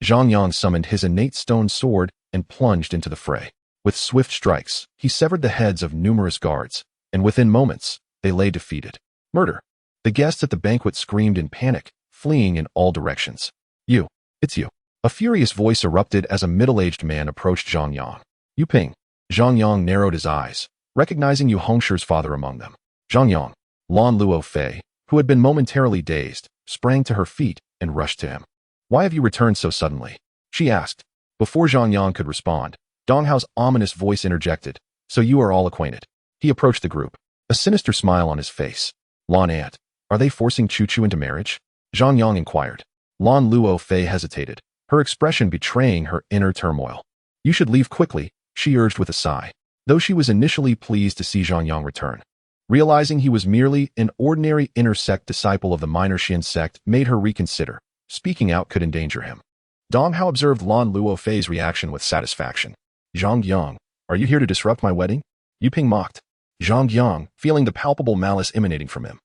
Zhang Yang summoned his innate stone sword and plunged into the fray. With swift strikes, he severed the heads of numerous guards, and within moments, they lay defeated. "Murder!" The guests at the banquet screamed in panic, fleeing in all directions. "You! It's you!" A furious voice erupted as a middle-aged man approached Zhang Yang. "Yu Ping." Zhang Yang narrowed his eyes, recognizing Yu Hongshi's father among them. Zhang Yang. Lan Luo Fei, who had been momentarily dazed, sprang to her feet and rushed to him. "Why have you returned so suddenly?" she asked. Before Zhang Yang could respond, Dong Hao's ominous voice interjected. "So you are all acquainted." He approached the group, a sinister smile on his face. "Lan Aunt, are they forcing Chuchu into marriage?" Zhang Yang inquired. Lan Luo Fei hesitated, her expression betraying her inner turmoil. "You should leave quickly," she urged with a sigh, though she was initially pleased to see Zhang Yang return. Realizing he was merely an ordinary inner sect disciple of the minor Xian sect made her reconsider. Speaking out could endanger him. Dong Hao observed Lan Luo Fei's reaction with satisfaction. "Zhang Yang, are you here to disrupt my wedding?" Yu Ping mocked. Zhang Yang, feeling the palpable malice emanating from him,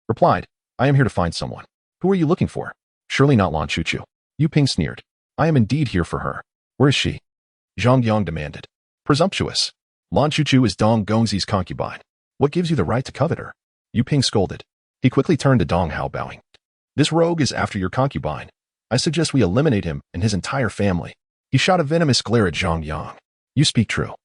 replied, "I am here to find someone." "Who are you looking for?" "Surely not Lan Chuchu." Yu Ping sneered. "I am indeed here for her." "Where is she?" Zhang Yang demanded. "Presumptuous. Lan Chuchu is Dong Gongzi's concubine. What gives you the right to covet her?" Yu Ping scolded. He quickly turned to Dong Hao, bowing. "This rogue is after your concubine. I suggest we eliminate him and his entire family." He shot a venomous glare at Zhang Yang. "You speak true.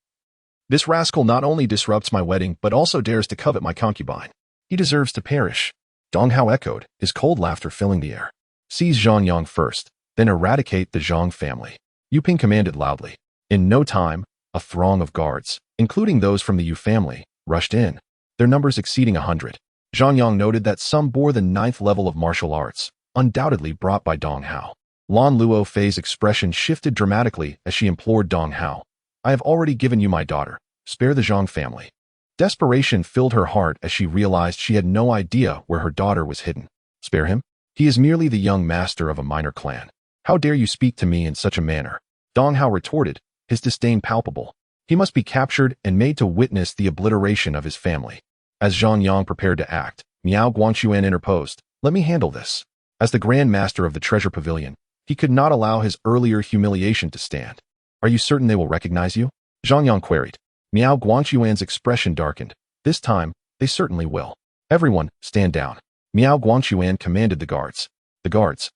This rascal not only disrupts my wedding but also dares to covet my concubine. He deserves to perish." Dong Hao echoed, his cold laughter filling the air. "Seize Zhang Yang first, then eradicate the Zhang family," Yu Ping commanded loudly. In no time, a throng of guards, including those from the Yu family, rushed in, their numbers exceeding 100. Zhang Yang noted that some bore the 9th level of martial arts, undoubtedly brought by Dong Hao. Lan Luo Fei's expression shifted dramatically as she implored Dong Hao. "I have already given you my daughter. Spare the Zhang family." Desperation filled her heart as she realized she had no idea where her daughter was hidden. "Spare him?" He is merely the young master of a minor clan. How dare you speak to me in such a manner? Dong Hao retorted, his disdain palpable. He must be captured and made to witness the obliteration of his family. As Zhang Yang prepared to act, Miao Guanxuan interposed, let me handle this. As the Grand Master of the Treasure Pavilion, he could not allow his earlier humiliation to stand. Are you certain they will recognize you? Zhang Yang queried. Miao Guanxuan's expression darkened. This time, they certainly will. Everyone, stand down. Miao Guanxuan commanded the guards. The guards,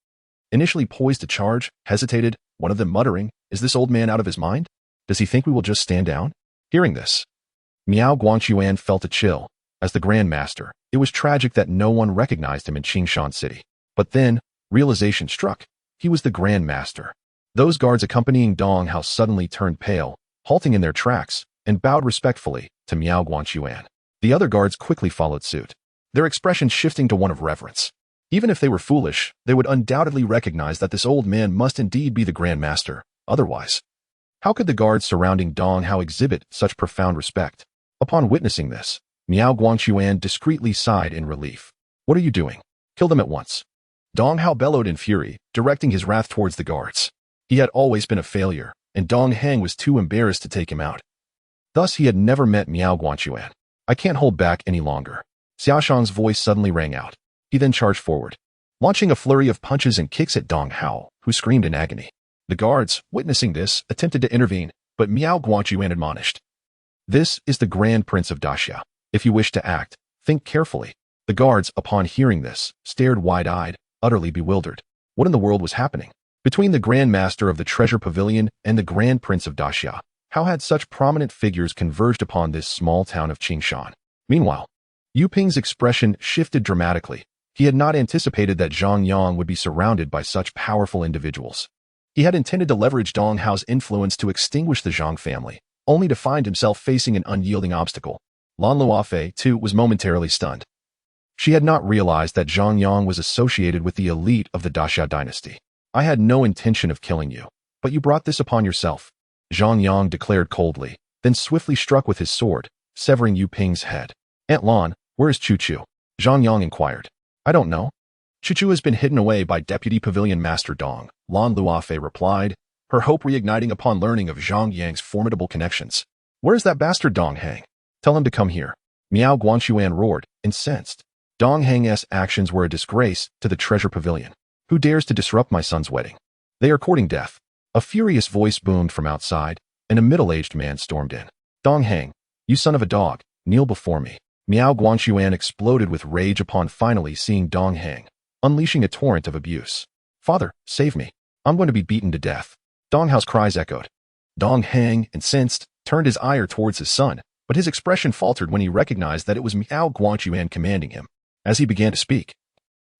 initially poised to charge, hesitated, one of them muttering, is this old man out of his mind? Does he think we will just stand down? Hearing this, Miao Guanxuan felt a chill. As the Grand Master, it was tragic that no one recognized him in Qingshan City. But then, realization struck. He was the Grand Master. Those guards accompanying Dong Hao suddenly turned pale, halting in their tracks, and bowed respectfully to Miao Guanxuan. The other guards quickly followed suit, their expression shifting to one of reverence. Even if they were foolish, they would undoubtedly recognize that this old man must indeed be the Grand Master. Otherwise, how could the guards surrounding Dong Hao exhibit such profound respect? Upon witnessing this, Miao Guanxuan discreetly sighed in relief. What are you doing? Kill them at once. Dong Hao bellowed in fury, directing his wrath towards the guards. He had always been a failure, and Dong Hang was too embarrassed to take him out. Thus, he had never met Miao Guanxuan. I can't hold back any longer. Xiaoshang's voice suddenly rang out. He then charged forward, launching a flurry of punches and kicks at Dong Hao, who screamed in agony. The guards, witnessing this, attempted to intervene, but Miao Guanxuan admonished. This is the Grand Prince of Daxia. If you wish to act, think carefully. The guards, upon hearing this, stared wide-eyed, utterly bewildered. What in the world was happening? Between the Grand Master of the Treasure Pavilion and the Grand Prince of Daxia, how had such prominent figures converged upon this small town of Qingshan? Meanwhile, Yu Ping's expression shifted dramatically. He had not anticipated that Zhang Yang would be surrounded by such powerful individuals. He had intended to leverage Dong Hao's influence to extinguish the Zhang family, only to find himself facing an unyielding obstacle. Lan Luofei, too, was momentarily stunned. She had not realized that Zhang Yang was associated with the elite of the Daxia dynasty. I had no intention of killing you, but you brought this upon yourself, Zhang Yang declared coldly, then swiftly struck with his sword, severing Yu Ping's head. Aunt Lan, where is Chu Chu? Zhang Yang inquired. I don't know. Chu Chu has been hidden away by Deputy Pavilion Master Dong, Lan Luofei replied, her hope reigniting upon learning of Zhang Yang's formidable connections. Where is that bastard Dong Hang? Tell him to come here. Miao Guanxuan roared, incensed. Dong Hang's actions were a disgrace to the Treasure Pavilion. Who dares to disrupt my son's wedding? They are courting death. A furious voice boomed from outside, and a middle-aged man stormed in. Dong Hang, you son of a dog, kneel before me. Miao Guanxuan exploded with rage upon finally seeing Dong Hang, unleashing a torrent of abuse. Father, save me. I'm going to be beaten to death. Dong Hao's cries echoed. Dong Hang, incensed, turned his ire towards his son, but his expression faltered when he recognized that it was Miao Guanxuan commanding him. As he began to speak,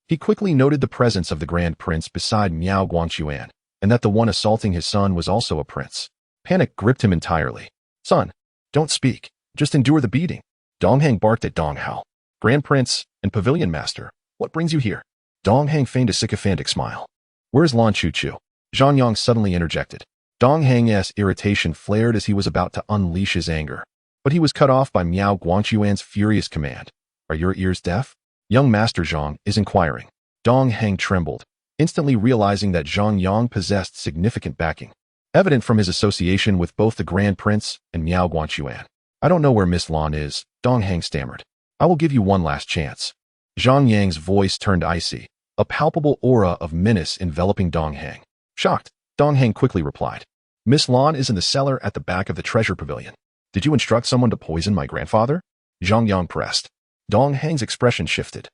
he quickly noted the presence of the Grand Prince beside Miao Guanxuan, and that the one assaulting his son was also a prince. Panic gripped him entirely. Son, don't speak. Just endure the beating. Dong Hang barked at Dong Hao. Grand Prince and Pavilion Master, what brings you here? Dong Hang feigned a sycophantic smile. Where's Lan Chu Chu? Zhang Yang suddenly interjected. Dong Hang's irritation flared as he was about to unleash his anger, but he was cut off by Miao Guanxuan's furious command. Are your ears deaf? Young Master Zhang is inquiring. Dong Hang trembled, instantly realizing that Zhang Yang possessed significant backing, evident from his association with both the Grand Prince and Miao Guanxuan. I don't know where Miss Lan is, Dong Hang stammered. I will give you one last chance. Zhang Yang's voice turned icy, a palpable aura of menace enveloping Dong Hang. Shocked, Dong Hang quickly replied. Miss Lan is in the cellar at the back of the Treasure Pavilion. Did you instruct someone to poison my grandfather? Zhang Yang pressed. Dong Hang's expression shifted.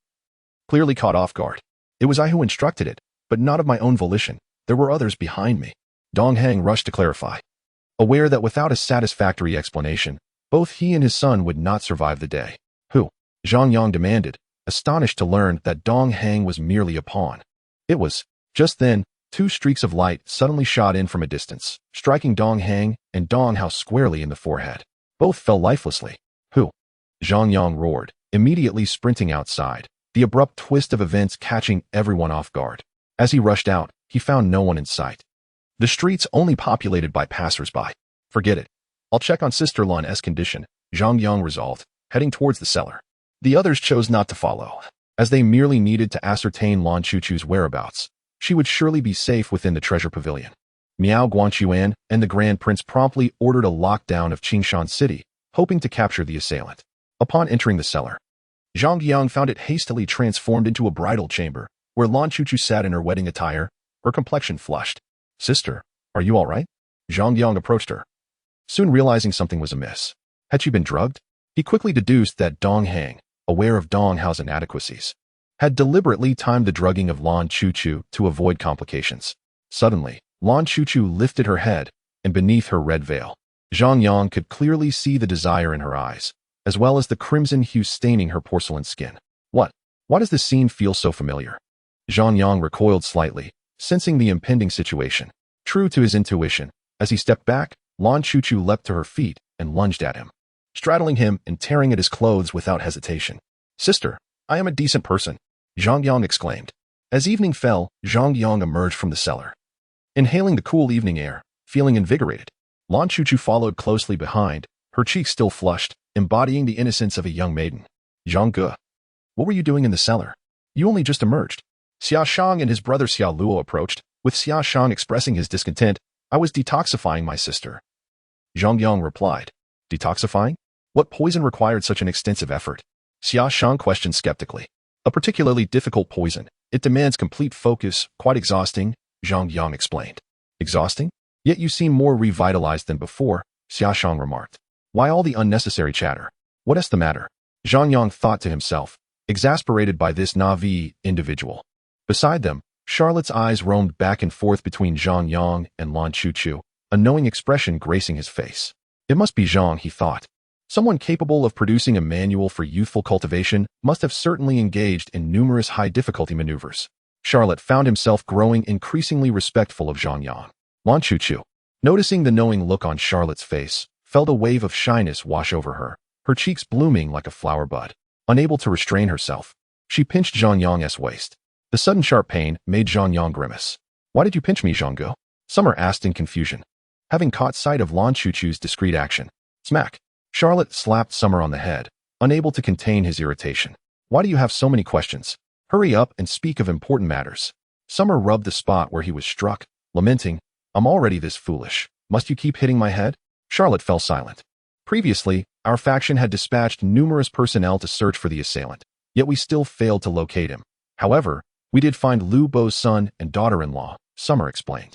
Clearly caught off guard. It was I who instructed it, but not of my own volition. There were others behind me. Dong Hang rushed to clarify, aware that without a satisfactory explanation, both he and his son would not survive the day. Who? Zhang Yang demanded, astonished to learn that Dong Hang was merely a pawn. It was. Just then, two streaks of light suddenly shot in from a distance, striking Dong Hang and Dong Hao squarely in the forehead. Both fell lifelessly. Who? Zhang Yang roared, immediately sprinting outside, the abrupt twist of events catching everyone off guard. As he rushed out, he found no one in sight. The streets only populated by passers-by. Forget it. I'll check on Sister Lan's condition, Zhang Yang resolved, heading towards the cellar. The others chose not to follow. as they merely needed to ascertain Lan Chuchu's whereabouts. She would surely be safe within the treasure pavilion. Miao Guanquan and the Grand Prince promptly ordered a lockdown of Qingshan City, hoping to capture the assailant. Upon entering the cellar, Zhang Yang found it hastily transformed into a bridal chamber, where Lan Chuchu sat in her wedding attire, her complexion flushed. "Sister, are you all right?" Zhang Yang approached her, soon realizing something was amiss. Had she been drugged? He quickly deduced that Dong Hang, aware of Dong Hao's inadequacies, had deliberately timed the drugging of Lan Chuchu to avoid complications. Suddenly, Lan Chuchu lifted her head, and beneath her red veil, Zhang Yang could clearly see the desire in her eyes, as well as the crimson hue staining her porcelain skin. What? Why does this scene feel so familiar? Zhang Yang recoiled slightly, sensing the impending situation. True to his intuition, as he stepped back, Lan Chuchu leapt to her feet and lunged at him, straddling him and tearing at his clothes without hesitation. "Sister, I am a decent person," Zhang Yang exclaimed. As evening fell, Zhang Yang emerged from the cellar, inhaling the cool evening air, feeling invigorated. Lan Chuchu followed closely behind, her cheeks still flushed, embodying the innocence of a young maiden. "Zhang Ge, what were you doing in the cellar? You only just emerged." Xia Shang and his brother Xiao Luo approached, with Xia Shang expressing his discontent. "I was detoxifying my sister." Zhang Yang replied. "Detoxifying? What poison required such an extensive effort?" Xia Shang questioned skeptically. "A particularly difficult poison. It demands complete focus, quite exhausting," Zhang Yang explained. "Exhausting? Yet you seem more revitalized than before," Xia Shang remarked. "Why all the unnecessary chatter? What is the matter?" Zhang Yang thought to himself, exasperated by this Na'vi individual. Beside them, Charlotte's eyes roamed back and forth between Zhang Yang and Lan Chuchu, a knowing expression gracing his face. It must be Zhang, he thought. Someone capable of producing a manual for youthful cultivation must have certainly engaged in numerous high-difficulty maneuvers. Charlotte found himself growing increasingly respectful of Zhang Yang. Lan Chuchu, noticing the knowing look on Charlotte's face, felt a wave of shyness wash over her, her cheeks blooming like a flower bud. Unable to restrain herself, she pinched Zhang Yang's waist. The sudden sharp pain made Zhang Yang grimace. "Why did you pinch me, Zhang Ge?" Summer asked in confusion, having caught sight of Lan Chuchu's discreet action. Smack! Charlotte slapped Summer on the head, unable to contain his irritation. "Why do you have so many questions? Hurry up and speak of important matters." Summer rubbed the spot where he was struck, lamenting, "I'm already this foolish. Must you keep hitting my head?" Charlotte fell silent. Previously, our faction had dispatched numerous personnel to search for the assailant, yet we still failed to locate him. However, we did find Lu Bo's son and daughter-in-law, Summer explained.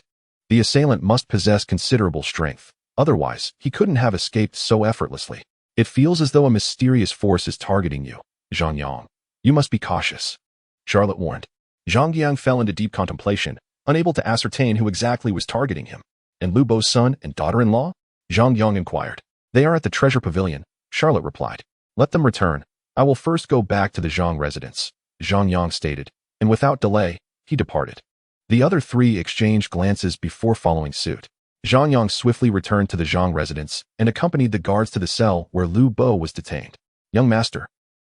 The assailant must possess considerable strength. Otherwise, he couldn't have escaped so effortlessly. It feels as though a mysterious force is targeting you, Zhang Yang. You must be cautious, Charlotte warned. Zhang Yang fell into deep contemplation, unable to ascertain who exactly was targeting him. "And Lu Bo's son and daughter-in-law?" Zhang Yang inquired. "They are at the treasure pavilion," Charlotte replied. "Let them return. I will first go back to the Zhang residence," Zhang Yang stated, and without delay, he departed. The other three exchanged glances before following suit. Zhang Yang swiftly returned to the Zhang residence and accompanied the guards to the cell where Lu Bo was detained. "Young master,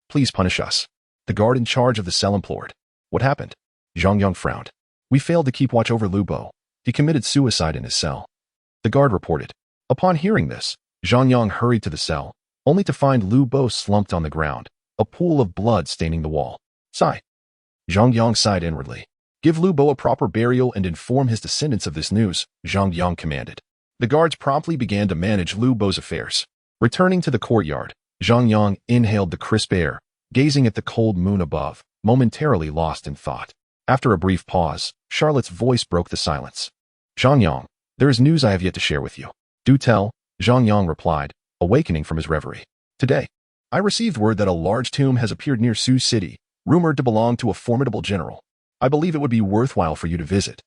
please punish us," the guard in charge of the cell implored. "What happened?" Zhang Yang frowned. "We failed to keep watch over Lu Bo. He committed suicide in his cell," the guard reported. Upon hearing this, Zhang Yang hurried to the cell, only to find Lu Bo slumped on the ground, a pool of blood staining the wall. "Sigh." Zhang Yang sighed inwardly. "Give Lu Bo a proper burial and inform his descendants of this news," Zhang Yang commanded. The guards promptly began to manage Lu Bo's affairs. Returning to the courtyard, Zhang Yang inhaled the crisp air, gazing at the cold moon above, momentarily lost in thought. After a brief pause, Charlotte's voice broke the silence. "Zhang Yang, there is news I have yet to share with you." "Do tell," Zhang Yang replied, awakening from his reverie. "Today, I received word that a large tomb has appeared near Su City, rumored to belong to a formidable general. I believe it would be worthwhile for you to visit."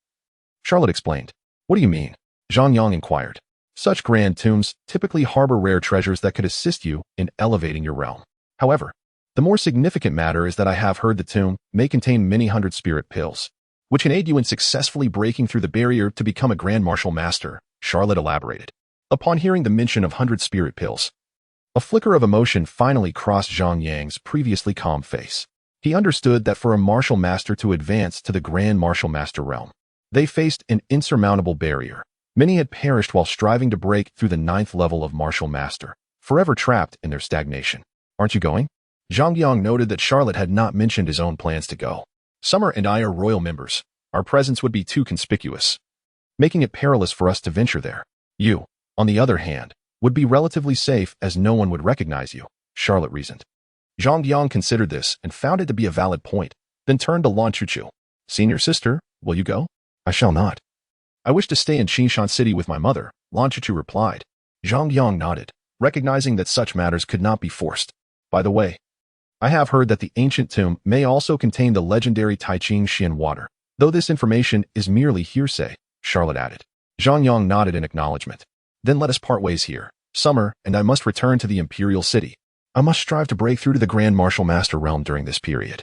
Charlotte explained. "What do you mean?" Zhang Yang inquired. "Such grand tombs typically harbor rare treasures that could assist you in elevating your realm. However, the more significant matter is that I have heard the tomb may contain many hundred spirit pills, which can aid you in successfully breaking through the barrier to become a Grand Martial Master," Charlotte elaborated. Upon hearing the mention of 100 spirit pills, a flicker of emotion finally crossed Zhang Yang's previously calm face. He understood that for a martial master to advance to the Grand Martial Master realm, they faced an insurmountable barrier. Many had perished while striving to break through the 9th level of Martial Master, forever trapped in their stagnation. "Aren't you going?" Zhang Yang noted that Charlotte had not mentioned his own plans to go. Summer and I are royal members. Our presence would be too conspicuous, making it perilous for us to venture there. You, on the other hand, would be relatively safe as no one would recognize you, Charlotte reasoned. Zhang Yang considered this and found it to be a valid point, then turned to Lan Chuchu. Senior sister, will you go? I shall not. I wish to stay in Qinshan City with my mother, Lan Chuchu replied. Zhang Yang nodded, recognizing that such matters could not be forced. By the way, I have heard that the ancient tomb may also contain the legendary Taixing water, though this information is merely hearsay, Charlotte added. Zhang Yang nodded in acknowledgement. Then let us part ways here. Summer, and I must return to the Imperial City. I must strive to break through to the Grand Martial Master realm during this period.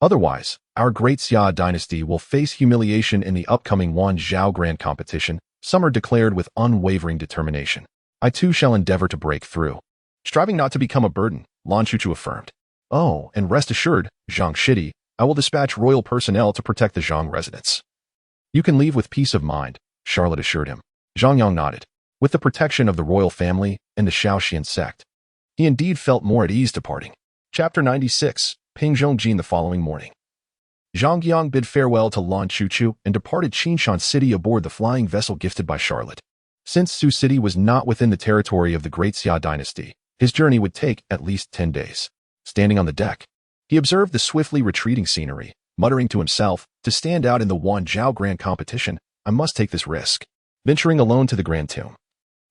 Otherwise, our great Xia dynasty will face humiliation in the upcoming WAN Xiao Grand competition, Summer declared with unwavering determination. I too shall endeavor to break through, striving not to become a burden, Lan Chuchu affirmed. Oh, and rest assured, Zhang Shidi, I will dispatch royal personnel to protect the Zhang residents. You can leave with peace of mind, Charlotte assured him. Zhang Yang nodded. With the protection of the royal family and the Shaoxian sect, he indeed felt more at ease departing. Chapter 96, Ping Zhongjin the following morning. Zhang Yang bid farewell to Lan Chuchu and departed Qinshan City aboard the flying vessel gifted by Charlotte. Since Su City was not within the territory of the Great Xia dynasty, his journey would take at least 10 days. Standing on the deck, he observed the swiftly retreating scenery, muttering to himself, to stand out in the WAN Xiao Grand competition, I must take this risk. Venturing alone to the Grand Tomb,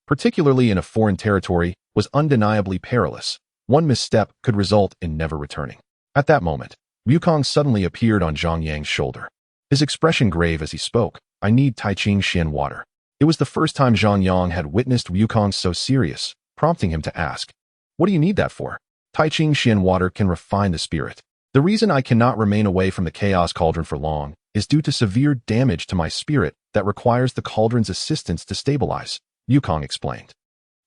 particularly in a foreign territory, was undeniably perilous. One misstep could result in never returning. At that moment, Wukong suddenly appeared on Zhang Yang's shoulder. His expression grave as he spoke, I need Taixing water. It was the first time Zhang Yang had witnessed Wukong so serious, prompting him to ask, what do you need that for? Taixing water can refine the spirit. The reason I cannot remain away from the Chaos Cauldron for long is due to severe damage to my spirit that requires the cauldron's assistance to stabilize, Wukong explained.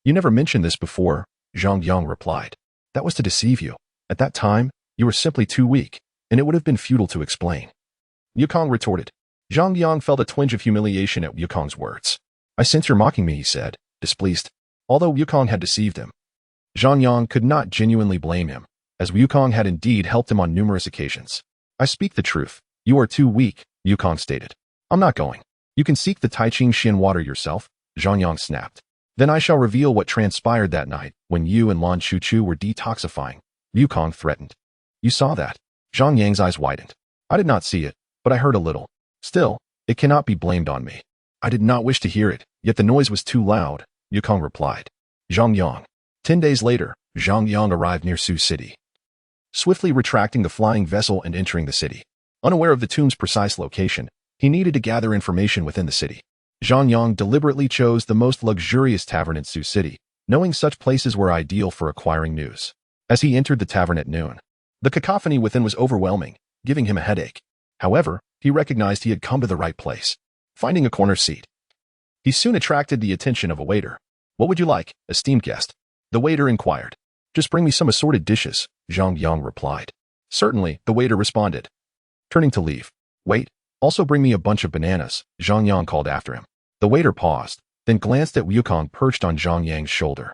You never mentioned this before, Zhang Yang replied. That was to deceive you. At that time, you were simply too weak, and it would have been futile to explain. Wukong retorted. Zhang Yang felt a twinge of humiliation at Wukong's words. I sense you're mocking me, he said, displeased. Although Wukong had deceived him, Zhang Yang could not genuinely blame him, as Wukong had indeed helped him on numerous occasions. I speak the truth. You are too weak, Wukong stated. I'm not going. You can seek the Taixing water yourself, Zhang Yang snapped. Then I shall reveal what transpired that night when you and Lan Chuchu were detoxifying, Wukong threatened. You saw that? Zhang Yang's eyes widened. I did not see it, but I heard a little. Still, it cannot be blamed on me. I did not wish to hear it, yet the noise was too loud, Wukong replied. Zhang Yang. 10 days later, Zhang Yang arrived near Su City, swiftly retracting the flying vessel and entering the city. Unaware of the tomb's precise location, he needed to gather information within the city. Zhang Yang deliberately chose the most luxurious tavern in Su City, knowing such places were ideal for acquiring news. As he entered the tavern at noon, the cacophony within was overwhelming, giving him a headache. However, he recognized he had come to the right place. Finding a corner seat, he soon attracted the attention of a waiter. What would you like, esteemed guest? The waiter inquired. Just bring me some assorted dishes, Zhang Yang replied. Certainly, the waiter responded. Turning to leave. Wait, also bring me a bunch of bananas, Zhang Yang called after him. The waiter paused, then glanced at Wukong perched on Zhang Yang's shoulder,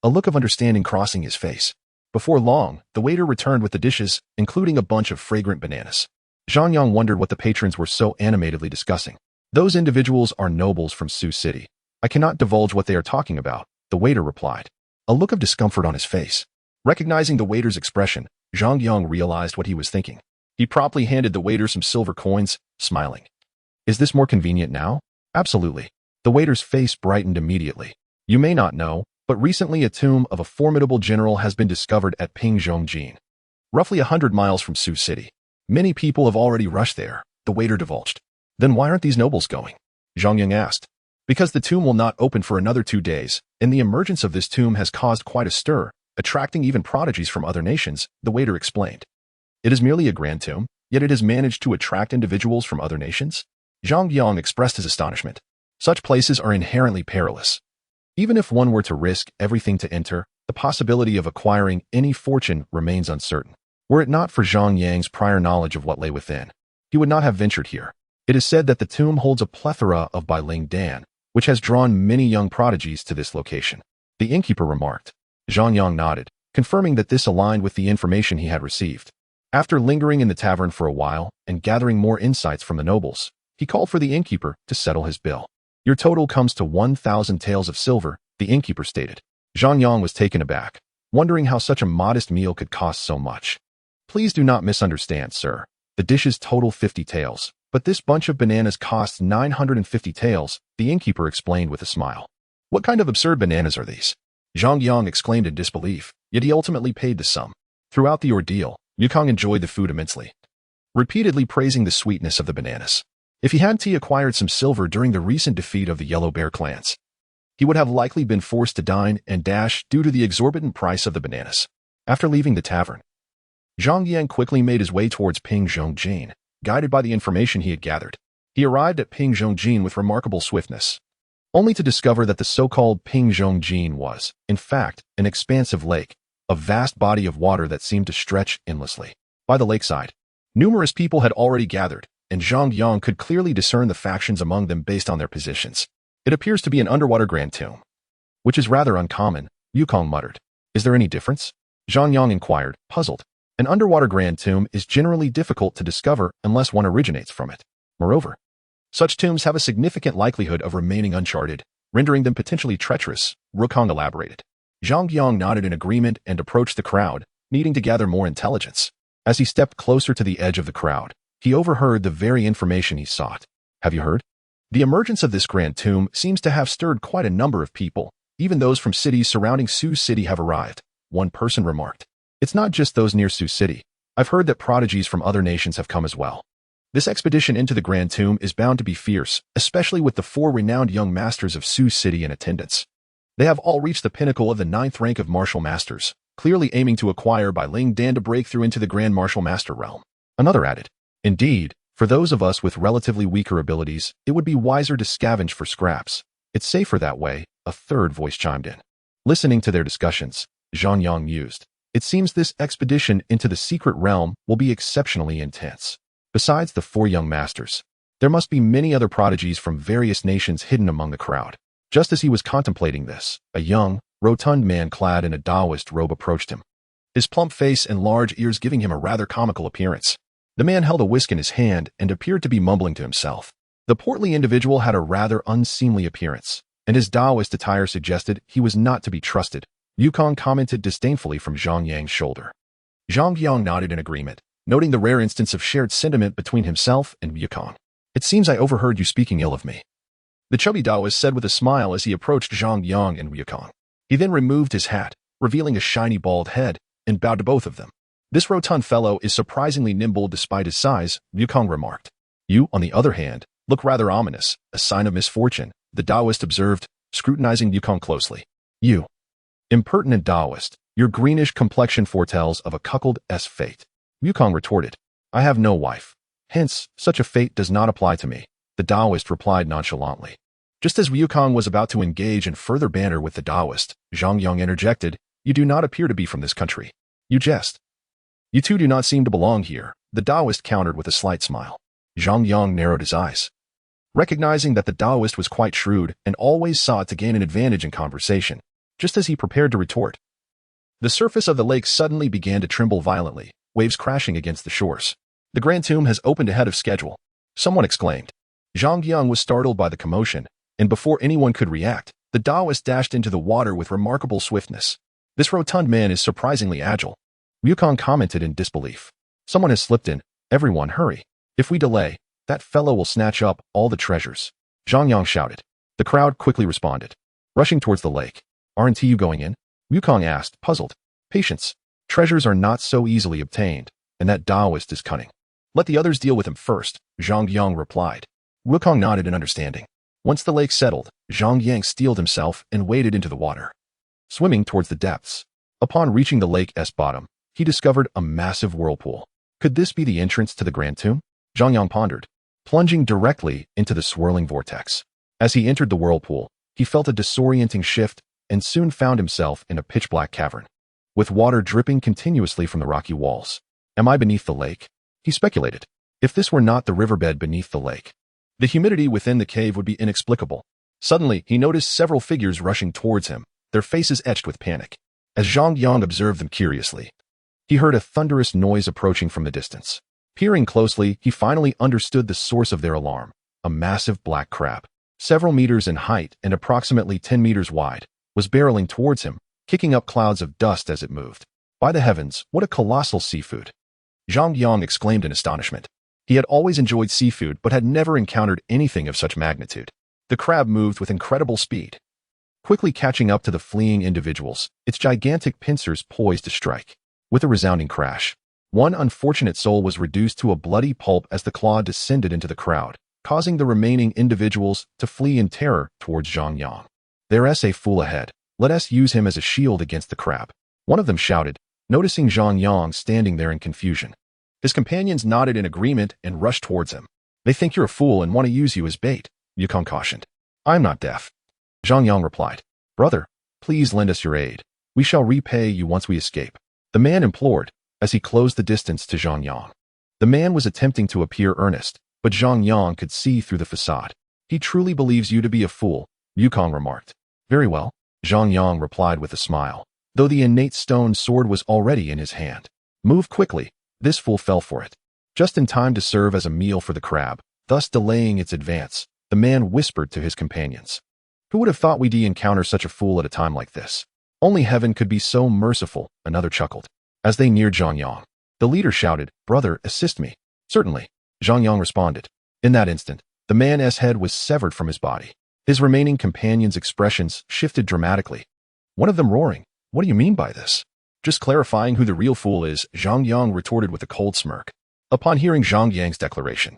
a look of understanding crossing his face. Before long, the waiter returned with the dishes, including a bunch of fragrant bananas. Zhang Yang wondered what the patrons were so animatedly discussing. Those individuals are nobles from Su City. I cannot divulge what they are talking about, the waiter replied, a look of discomfort on his face. Recognizing the waiter's expression, Zhang Yang realized what he was thinking. He promptly handed the waiter some silver coins, smiling. Is this more convenient now? Absolutely. The waiter's face brightened immediately. You may not know, but recently a tomb of a formidable general has been discovered at Ping Zhongjin, roughly 100 miles from Su City. Many people have already rushed there, the waiter divulged. Then why aren't these nobles going? Zhang Yang asked. Because the tomb will not open for another 2 days, and the emergence of this tomb has caused quite a stir, attracting even prodigies from other nations, the waiter explained. It is merely a grand tomb, yet it has managed to attract individuals from other nations? Zhang Yang expressed his astonishment. Such places are inherently perilous. Even if one were to risk everything to enter, the possibility of acquiring any fortune remains uncertain. Were it not for Zhang Yang's prior knowledge of what lay within, he would not have ventured here. It is said that the tomb holds a plethora of Bailing Dan, which has drawn many young prodigies to this location. The innkeeper remarked. Zhang Yang nodded. confirming that this aligned with the information he had received. After lingering in the tavern for a while and gathering more insights from the nobles, he called for the innkeeper to settle his bill. Your total comes to 1,000 taels of silver, the innkeeper stated. Zhang Yang was taken aback, wondering how such a modest meal could cost so much. Please do not misunderstand, sir. The dishes total 50 taels, but this bunch of bananas costs 950 taels, the innkeeper explained with a smile. What kind of absurd bananas are these? Zhang Yang exclaimed in disbelief, yet he ultimately paid the sum. Throughout the ordeal, Yukong enjoyed the food immensely, repeatedly praising the sweetness of the bananas. If he hadn't acquired some silver during the recent defeat of the Yellow Bear clans, he would have likely been forced to dine and dash due to the exorbitant price of the bananas. After leaving the tavern, Zhang Yang quickly made his way towards Pingyongjin, guided by the information he had gathered. He arrived at Pingyongjin with remarkable swiftness, only to discover that the so-called Pingyongjin was, in fact, an expansive lake, a vast body of water that seemed to stretch endlessly. By the lakeside, numerous people had already gathered, and Zhang Yang could clearly discern the factions among them based on their positions. It appears to be an underwater grand tomb, which is rather uncommon, Yukong muttered. Is there any difference? Zhang Yang inquired, puzzled. An underwater grand tomb is generally difficult to discover unless one originates from it. Moreover, such tombs have a significant likelihood of remaining uncharted, rendering them potentially treacherous, Yukong elaborated. Zhang Yang nodded in agreement and approached the crowd, needing to gather more intelligence. As he stepped closer to the edge of the crowd, he overheard the very information he sought. Have you heard? The emergence of this grand tomb seems to have stirred quite a number of people. Even those from cities surrounding Sioux City have arrived, one person remarked. It's not just those near Sioux City. I've heard that prodigies from other nations have come as well. This expedition into the grand tomb is bound to be fierce, especially with the 4 renowned young masters of Sioux City in attendance. They have all reached the pinnacle of the 9th rank of martial masters, clearly aiming to acquire by Ling Dan to break through into the grand martial master realm. Another added. Indeed, for those of us with relatively weaker abilities, it would be wiser to scavenge for scraps. It's safer that way, a third voice chimed in. Listening to their discussions, Zhang Yang mused. It seems this expedition into the secret realm will be exceptionally intense. Besides the 4 young masters, there must be many other prodigies from various nations hidden among the crowd. Just as he was contemplating this, a young, rotund man clad in a Taoist robe approached him, his plump face and large ears giving him a rather comical appearance. The man held a whisk in his hand and appeared to be mumbling to himself. The portly individual had a rather unseemly appearance, and his Taoist attire suggested he was not to be trusted. Yukong commented disdainfully from Zhang Yang's shoulder. Zhang Yang nodded in agreement, noting the rare instance of shared sentiment between himself and Yukong. It seems I overheard you speaking ill of me, the chubby Taoist said with a smile as he approached Zhang Yang and Yukong. He then removed his hat, revealing a shiny bald head, and bowed to both of them. This rotund fellow is surprisingly nimble despite his size, Yukong remarked. You, on the other hand, look rather ominous, a sign of misfortune, the Taoist observed, scrutinizing Yukong closely. You, impertinent Taoist, your greenish complexion foretells of a cuckold's fate. Yukong retorted. I have no wife. Hence, such a fate does not apply to me, the Taoist replied nonchalantly. Just as Yukong was about to engage in further banter with the Taoist, Zhang Yang interjected, You do not appear to be from this country. You jest. You two do not seem to belong here, the Taoist countered with a slight smile. Zhang Yang narrowed his eyes, recognizing that the Taoist was quite shrewd and always sought to gain an advantage in conversation. Just as he prepared to retort, the surface of the lake suddenly began to tremble violently, waves crashing against the shores. The grand tomb has opened ahead of schedule, someone exclaimed. Zhang Yang was startled by the commotion, and before anyone could react, the Taoist dashed into the water with remarkable swiftness. This rotund man is surprisingly agile, Yukong commented in disbelief. Someone has slipped in. Everyone hurry. If we delay, that fellow will snatch up all the treasures. Zhang Yang shouted. The crowd quickly responded, rushing towards the lake. Aren't you going in? Yukong asked, puzzled. Patience. Treasures are not so easily obtained, and that Taoist is cunning. Let the others deal with him first, Zhang Yang replied. Yukong nodded in understanding. Once the lake settled, Zhang Yang steeled himself and waded into the water, swimming towards the depths. Upon reaching the lake's bottom, he discovered a massive whirlpool. Could this be the entrance to the grand tomb? Zhang Yang pondered, plunging directly into the swirling vortex. As he entered the whirlpool, he felt a disorienting shift and soon found himself in a pitch-black cavern, with water dripping continuously from the rocky walls. Am I beneath the lake? He speculated. If this were not the riverbed beneath the lake, the humidity within the cave would be inexplicable. Suddenly, he noticed several figures rushing towards him, their faces etched with panic. As Zhang Yang observed them curiously, he heard a thunderous noise approaching from the distance. Peering closely, he finally understood the source of their alarm. A massive black crab, several meters in height and approximately 10 meters wide, was barreling towards him, kicking up clouds of dust as it moved. By the heavens, what a colossal seafood! Zhang Yang exclaimed in astonishment. He had always enjoyed seafood but had never encountered anything of such magnitude. The crab moved with incredible speed, quickly catching up to the fleeing individuals, its gigantic pincers poised to strike. With a resounding crash, one unfortunate soul was reduced to a bloody pulp as the claw descended into the crowd, causing the remaining individuals to flee in terror towards Zhang Yang. There's a fool ahead. Let us use him as a shield against the crab. One of them shouted, noticing Zhang Yang standing there in confusion. His companions nodded in agreement and rushed towards him. They think you're a fool and want to use you as bait, Yukong cautioned. I'm not deaf. Zhang Yang replied. Brother, please lend us your aid. We shall repay you once we escape. The man implored, as he closed the distance to Zhang Yang. The man was attempting to appear earnest, but Zhang Yang could see through the facade. He truly believes you to be a fool, Yukong remarked. Very well, Zhang Yang replied with a smile, though the innate stone sword was already in his hand. Move quickly. This fool fell for it. Just in time to serve as a meal for the crab, thus delaying its advance, the man whispered to his companions. Who would have thought we'd encounter such a fool at a time like this? Only heaven could be so merciful, another chuckled. As they neared Zhang Yang, the leader shouted, Brother, assist me. Certainly, Zhang Yang responded. In that instant, the man's head was severed from his body. His remaining companions' expressions shifted dramatically. One of them roaring, What do you mean by this? Just clarifying who the real fool is, Zhang Yang retorted with a cold smirk. Upon hearing Zhang Yang's declaration,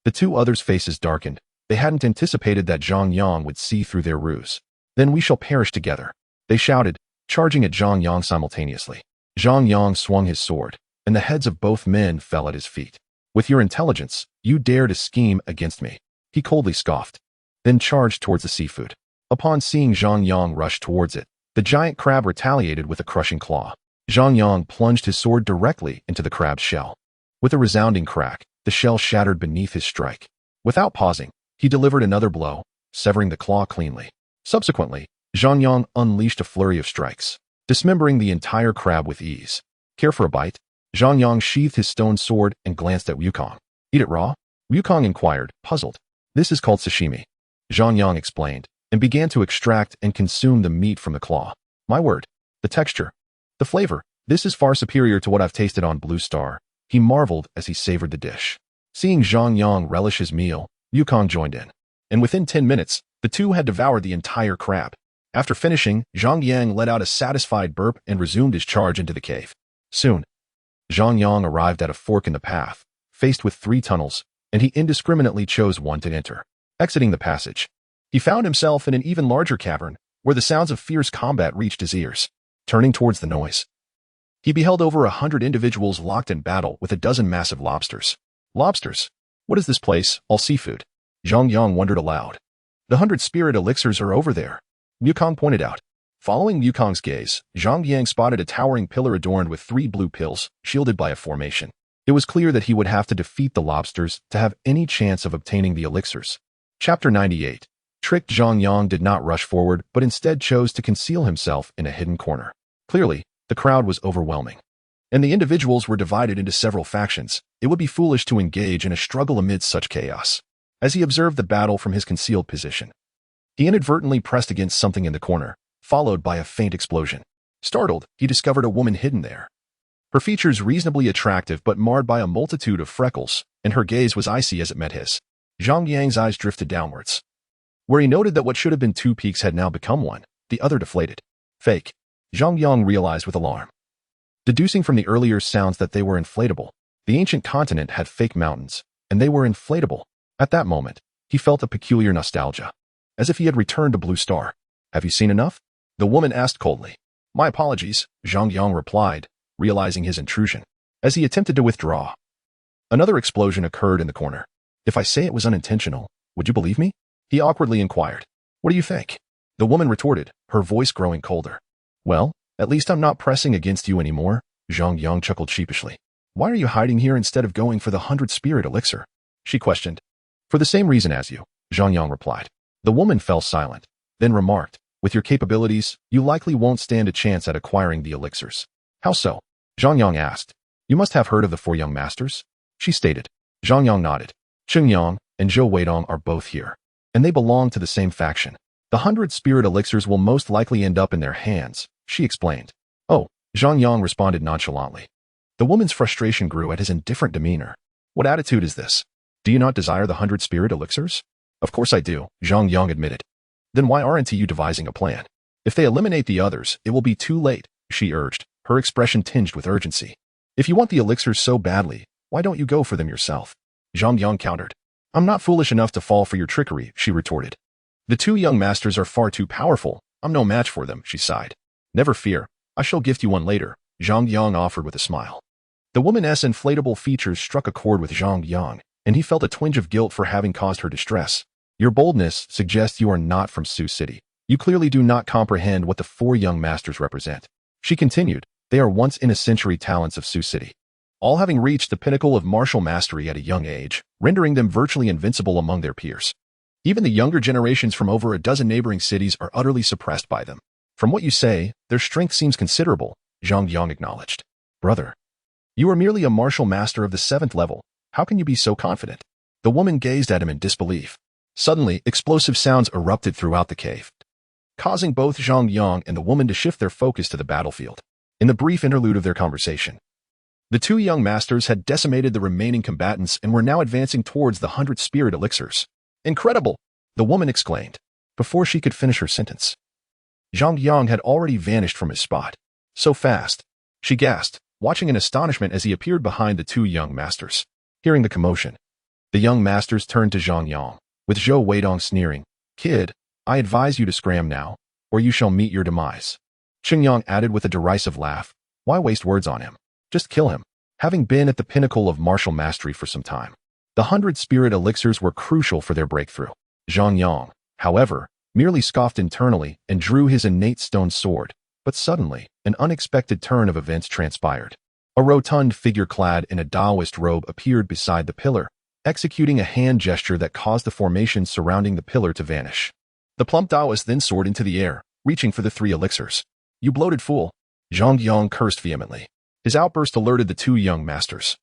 the two others' faces darkened. They hadn't anticipated that Zhang Yang would see through their ruse. Then we shall perish together, they shouted, charging at Zhang Yang simultaneously. Zhang Yang swung his sword, and the heads of both men fell at his feet. With your intelligence, you dare to scheme against me, he coldly scoffed, then charged towards the seafood. Upon seeing Zhang Yang rush towards it, the giant crab retaliated with a crushing claw. Zhang Yang plunged his sword directly into the crab's shell. With a resounding crack, the shell shattered beneath his strike. Without pausing, he delivered another blow, severing the claw cleanly. Subsequently, Zhang Yang unleashed a flurry of strikes, dismembering the entire crab with ease. Care for a bite? Zhang Yang sheathed his stone sword and glanced at Wukong. Eat it raw? Wukong inquired, puzzled. This is called sashimi, Zhang Yang explained, and began to extract and consume the meat from the claw. My word, the texture, the flavor, this is far superior to what I've tasted on Blue Star, he marveled as he savored the dish. Seeing Zhang Yang relish his meal, Wukong joined in, and within 10 minutes, the two had devoured the entire crab. After finishing, Zhang Yang let out a satisfied burp and resumed his charge into the cave. Soon, Zhang Yang arrived at a fork in the path, faced with 3 tunnels, and he indiscriminately chose one to enter. Exiting the passage, he found himself in an even larger cavern, where the sounds of fierce combat reached his ears. Turning towards the noise, he beheld over 100 individuals locked in battle with a dozen massive lobsters. Lobsters? What is this place? All seafood? Zhang Yang wondered aloud. The 100 spirit elixirs are over there, Wukong pointed out. Following Wukong's gaze, Zhang Yang spotted a towering pillar adorned with 3 blue pills, shielded by a formation. It was clear that he would have to defeat the lobsters to have any chance of obtaining the elixirs. Chapter 98. Tricked Zhang Yang did not rush forward, but instead chose to conceal himself in a hidden corner. Clearly, the crowd was overwhelming, and the individuals were divided into several factions. It would be foolish to engage in a struggle amidst such chaos. As he observed the battle from his concealed position, he inadvertently pressed against something in the corner, followed by a faint explosion. Startled, he discovered a woman hidden there. Her features reasonably attractive but marred by a multitude of freckles, and her gaze was icy as it met his. Zhang Yang's eyes drifted downwards, where he noted that what should have been 2 peaks had now become one, the other deflated. Fake, Zhang Yang realized with alarm. Deducing from the earlier sounds that they were inflatable, the ancient continent had fake mountains, and they were inflatable. At that moment, he felt a peculiar nostalgia, as if he had returned to Blue Star. Have you seen enough? The woman asked coldly. My apologies, Zhang Yang replied, realizing his intrusion. As he attempted to withdraw, another explosion occurred in the corner. If I say it was unintentional, would you believe me? He awkwardly inquired. What do you think? The woman retorted, her voice growing colder. Well, at least I'm not pressing against you anymore, Zhang Yang chuckled sheepishly. Why are you hiding here instead of going for the 100 spirit elixir? She questioned. For the same reason as you, Zhang Yang replied. The woman fell silent, then remarked, With your capabilities, you likely won't stand a chance at acquiring the elixirs. How so? Zhang Yang asked. You must have heard of the four young masters? She stated. Zhang Yang nodded. Chen Yang and Zhou Weidong are both here, and they belong to the same faction. The 100 spirit elixirs will most likely end up in their hands, she explained. Oh, Zhang Yang responded nonchalantly. The woman's frustration grew at his indifferent demeanor. What attitude is this? Do you not desire the 100 spirit elixirs? Of course I do, Zhang Yang admitted. Then why aren't you devising a plan? If they eliminate the others, it will be too late, she urged, her expression tinged with urgency. If you want the elixirs so badly, why don't you go for them yourself? Zhang Yang countered. I'm not foolish enough to fall for your trickery, she retorted. The two young masters are far too powerful. I'm no match for them, she sighed. Never fear, I shall gift you one later, Zhang Yang offered with a smile. The woman's inflatable features struck a chord with Zhang Yang, and he felt a twinge of guilt for having caused her distress. Your boldness suggests you are not from Sioux City. You clearly do not comprehend what the four young masters represent. She continued, they are once-in-a-century talents of Sioux City, all having reached the pinnacle of martial mastery at a young age, rendering them virtually invincible among their peers. Even the younger generations from over a dozen neighboring cities are utterly suppressed by them. From what you say, their strength seems considerable, Zhang Yang acknowledged. Brother, you are merely a martial master of the 7th level. How can you be so confident? The woman gazed at him in disbelief. Suddenly, explosive sounds erupted throughout the cave, causing both Zhang Yang and the woman to shift their focus to the battlefield. In the brief interlude of their conversation, the two young masters had decimated the remaining combatants and were now advancing towards the 100 spirit elixirs. Incredible! The woman exclaimed. Before she could finish her sentence, Zhang Yang had already vanished from his spot. So fast, she gasped, watching in astonishment as he appeared behind the two young masters. Hearing the commotion, the young masters turned to Zhang Yang, with Zhou Weidong sneering. Kid, I advise you to scram now, or you shall meet your demise. Chen Yang added with a derisive laugh. Why waste words on him? Just kill him. Having been at the pinnacle of martial mastery for some time, the 100 spirit elixirs were crucial for their breakthrough. Zhang Yang, however, merely scoffed internally and drew his innate stone sword. But suddenly, an unexpected turn of events transpired. A rotund figure clad in a Taoist robe appeared beside the pillar, executing a hand gesture that caused the formation surrounding the pillar to vanish. The plump Taoist then soared into the air, reaching for the 3 elixirs. You bloated fool! Zhang Yang cursed vehemently. His outburst alerted the two young masters,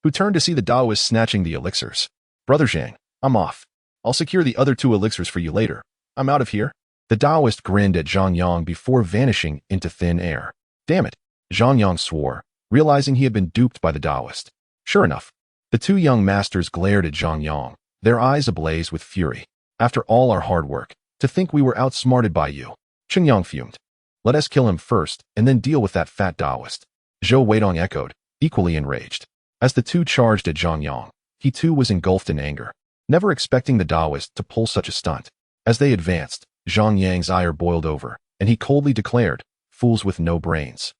who turned to see the Taoist snatching the elixirs. Brother Zhang, I'm off. I'll secure the other 2 elixirs for you later. I'm out of here. The Taoist grinned at Zhang Yang before vanishing into thin air. Damn it, Zhang Yang swore, realizing he had been duped by the Taoist. Sure enough, the two young masters glared at Zhang Yang, their eyes ablaze with fury. After all our hard work, to think we were outsmarted by you. Chen Yang fumed. Let us kill him first, and then deal with that fat Taoist. Zhou Weidong echoed, equally enraged. As the two charged at Zhang Yang, he too was engulfed in anger, never expecting the Taoist to pull such a stunt. As they advanced, Zhang Yang's ire boiled over, and he coldly declared, fools with no brains.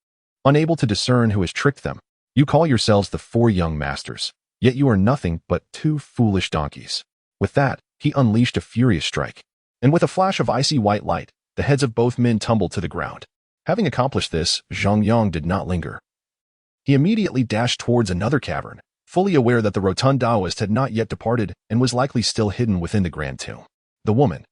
Unable to discern who has tricked them, you call yourselves the 4 young masters, yet you are nothing but 2 foolish donkeys. With that, he unleashed a furious strike, and with a flash of icy white light, the heads of both men tumbled to the ground. Having accomplished this, Zhang Yang did not linger. He immediately dashed towards another cavern, fully aware that the rotund Taoist had not yet departed and was likely still hidden within the grand tomb. The woman,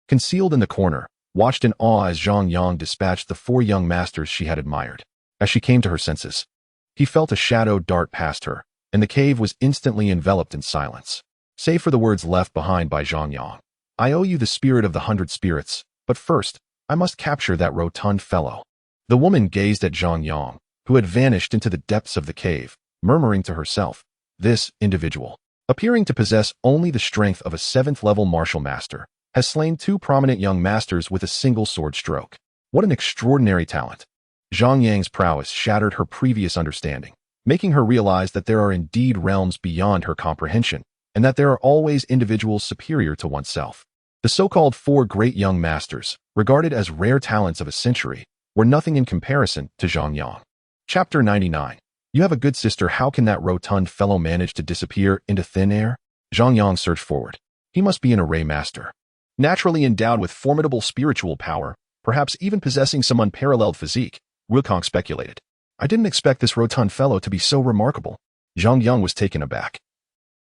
concealed in the corner, watched in awe as Zhang Yang dispatched the 4 young masters she had admired. As she came to her senses, he felt a shadow dart past her, and the cave was instantly enveloped in silence, save for the words left behind by Zhang Yang. I owe you the spirit of the 100 spirits, but first, I must capture that rotund fellow. The woman gazed at Zhang Yang, who had vanished into the depths of the cave, murmuring to herself, this individual, appearing to possess only the strength of a 7th-level martial master, has slain 2 prominent young masters with a single sword stroke. What an extraordinary talent. Zhang Yang's prowess shattered her previous understanding, making her realize that there are indeed realms beyond her comprehension, and that there are always individuals superior to oneself. The so-called 4 great young masters, regarded as rare talents of a century, were nothing in comparison to Zhang Yang. Chapter 99. You have a good sister. How can that rotund fellow manage to disappear into thin air? Zhang Yang searched forward. He must be an array master, naturally endowed with formidable spiritual power, perhaps even possessing some unparalleled physique, Wukong speculated. I didn't expect this rotund fellow to be so remarkable. Zhang Yang was taken aback.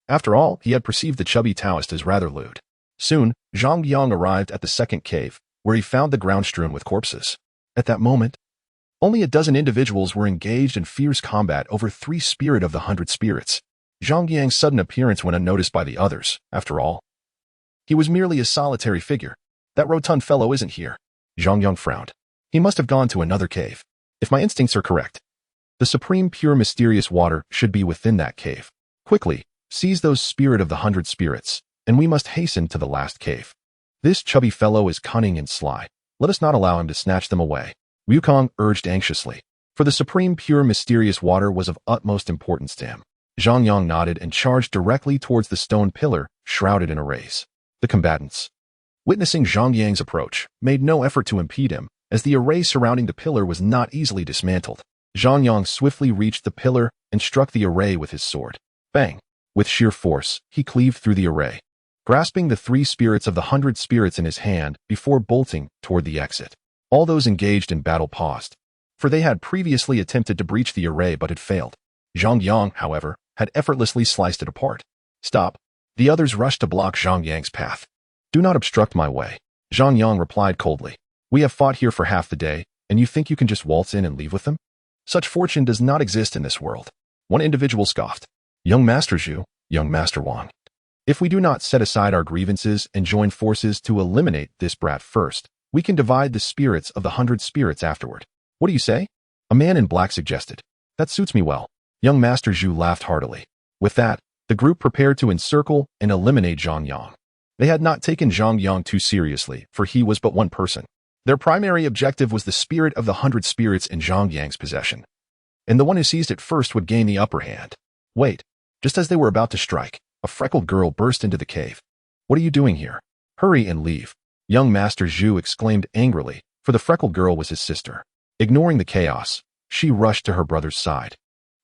After all, he had perceived the chubby Taoist as rather lewd. Soon, Zhang Yang arrived at the second cave, where he found the ground strewn with corpses. At that moment, only a dozen individuals were engaged in fierce combat over 3 spirit of the 100 spirits. Zhang Yang's sudden appearance went unnoticed by the others. After all, he was merely a solitary figure. That rotund fellow isn't here. Zhang Yang frowned. He must have gone to another cave. If my instincts are correct, the supreme pure mysterious water should be within that cave. Quickly, seize those spirit of the 100 spirits, and we must hasten to the last cave. This chubby fellow is cunning and sly. Let us not allow him to snatch them away. Wukong urged anxiously, for the supreme pure mysterious water was of utmost importance to him. Zhang Yang nodded and charged directly towards the stone pillar, shrouded in arrays. The combatants, witnessing Zhang Yang's approach, made no effort to impede him, as the array surrounding the pillar was not easily dismantled. Zhang Yang swiftly reached the pillar and struck the array with his sword. Bang! With sheer force, he cleaved through the array, grasping the 3 spirits of the 100 spirits in his hand before bolting toward the exit. All those engaged in battle paused, for they had previously attempted to breach the array but had failed. Zhang Yang, however, had effortlessly sliced it apart. Stop! The others rushed to block Zhang Yang's path. Do not obstruct my way. Zhang Yang replied coldly. We have fought here for half the day, and you think you can just waltz in and leave with them? Such fortune does not exist in this world. One individual scoffed. Young Master Zhu, young Master Wang. If we do not set aside our grievances and join forces to eliminate this brat first, we can divide the spirits of the 100 spirits afterward. What do you say? A man in black suggested. That suits me well. Young Master Zhu laughed heartily. With that, the group prepared to encircle and eliminate Zhang Yang. They had not taken Zhang Yang too seriously, for he was but one person. Their primary objective was the spirit of the 100 spirits in Zhang Yang's possession, and the one who seized it first would gain the upper hand. Wait, just as they were about to strike, a freckled girl burst into the cave. What are you doing here? Hurry and leave. Young Master Zhu exclaimed angrily, for the freckled girl was his sister. Ignoring the chaos, she rushed to her brother's side,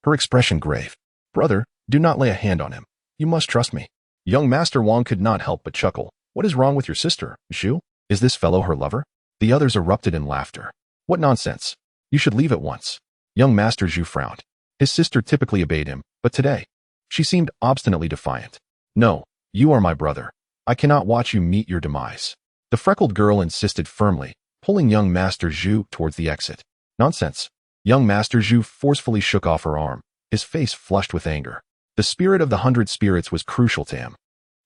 her expression grave. Brother, do not lay a hand on him. You must trust me. Young Master Wang could not help but chuckle. What is wrong with your sister, Zhu? Is this fellow her lover? The others erupted in laughter. What nonsense. You should leave at once. Young Master Zhu frowned. His sister typically obeyed him, but today, she seemed obstinately defiant. No, you are my brother. I cannot watch you meet your demise. The freckled girl insisted firmly, pulling young Master Zhu towards the exit. Nonsense. Young Master Zhu forcefully shook off her arm, his face flushed with anger. The spirit of the 100 spirits was crucial to him,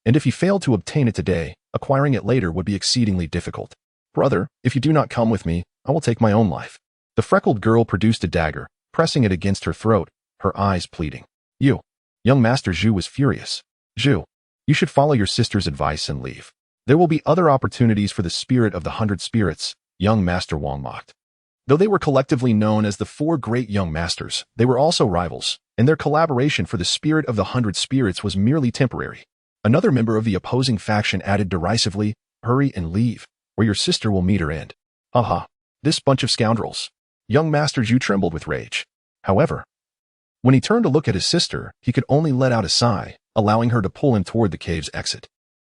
and if he failed to obtain it today, acquiring it later would be exceedingly difficult. Brother, if you do not come with me, I will take my own life. The freckled girl produced a dagger, pressing it against her throat, her eyes pleading. You. Young Master Zhu was furious. Zhu, you should follow your sister's advice and leave. There will be other opportunities for the spirit of the 100 spirits, young Master Wang mocked. Though they were collectively known as the 4 great young masters, they were also rivals, and their collaboration for the spirit of the 100 spirits was merely temporary. Another member of the opposing faction added derisively, hurry and leave, or your sister will meet her end. Haha, this bunch of scoundrels. Young Master Zhu trembled with rage. However, when he turned to look at his sister, he could only let out a sigh, allowing her to pull him toward the cave's exit.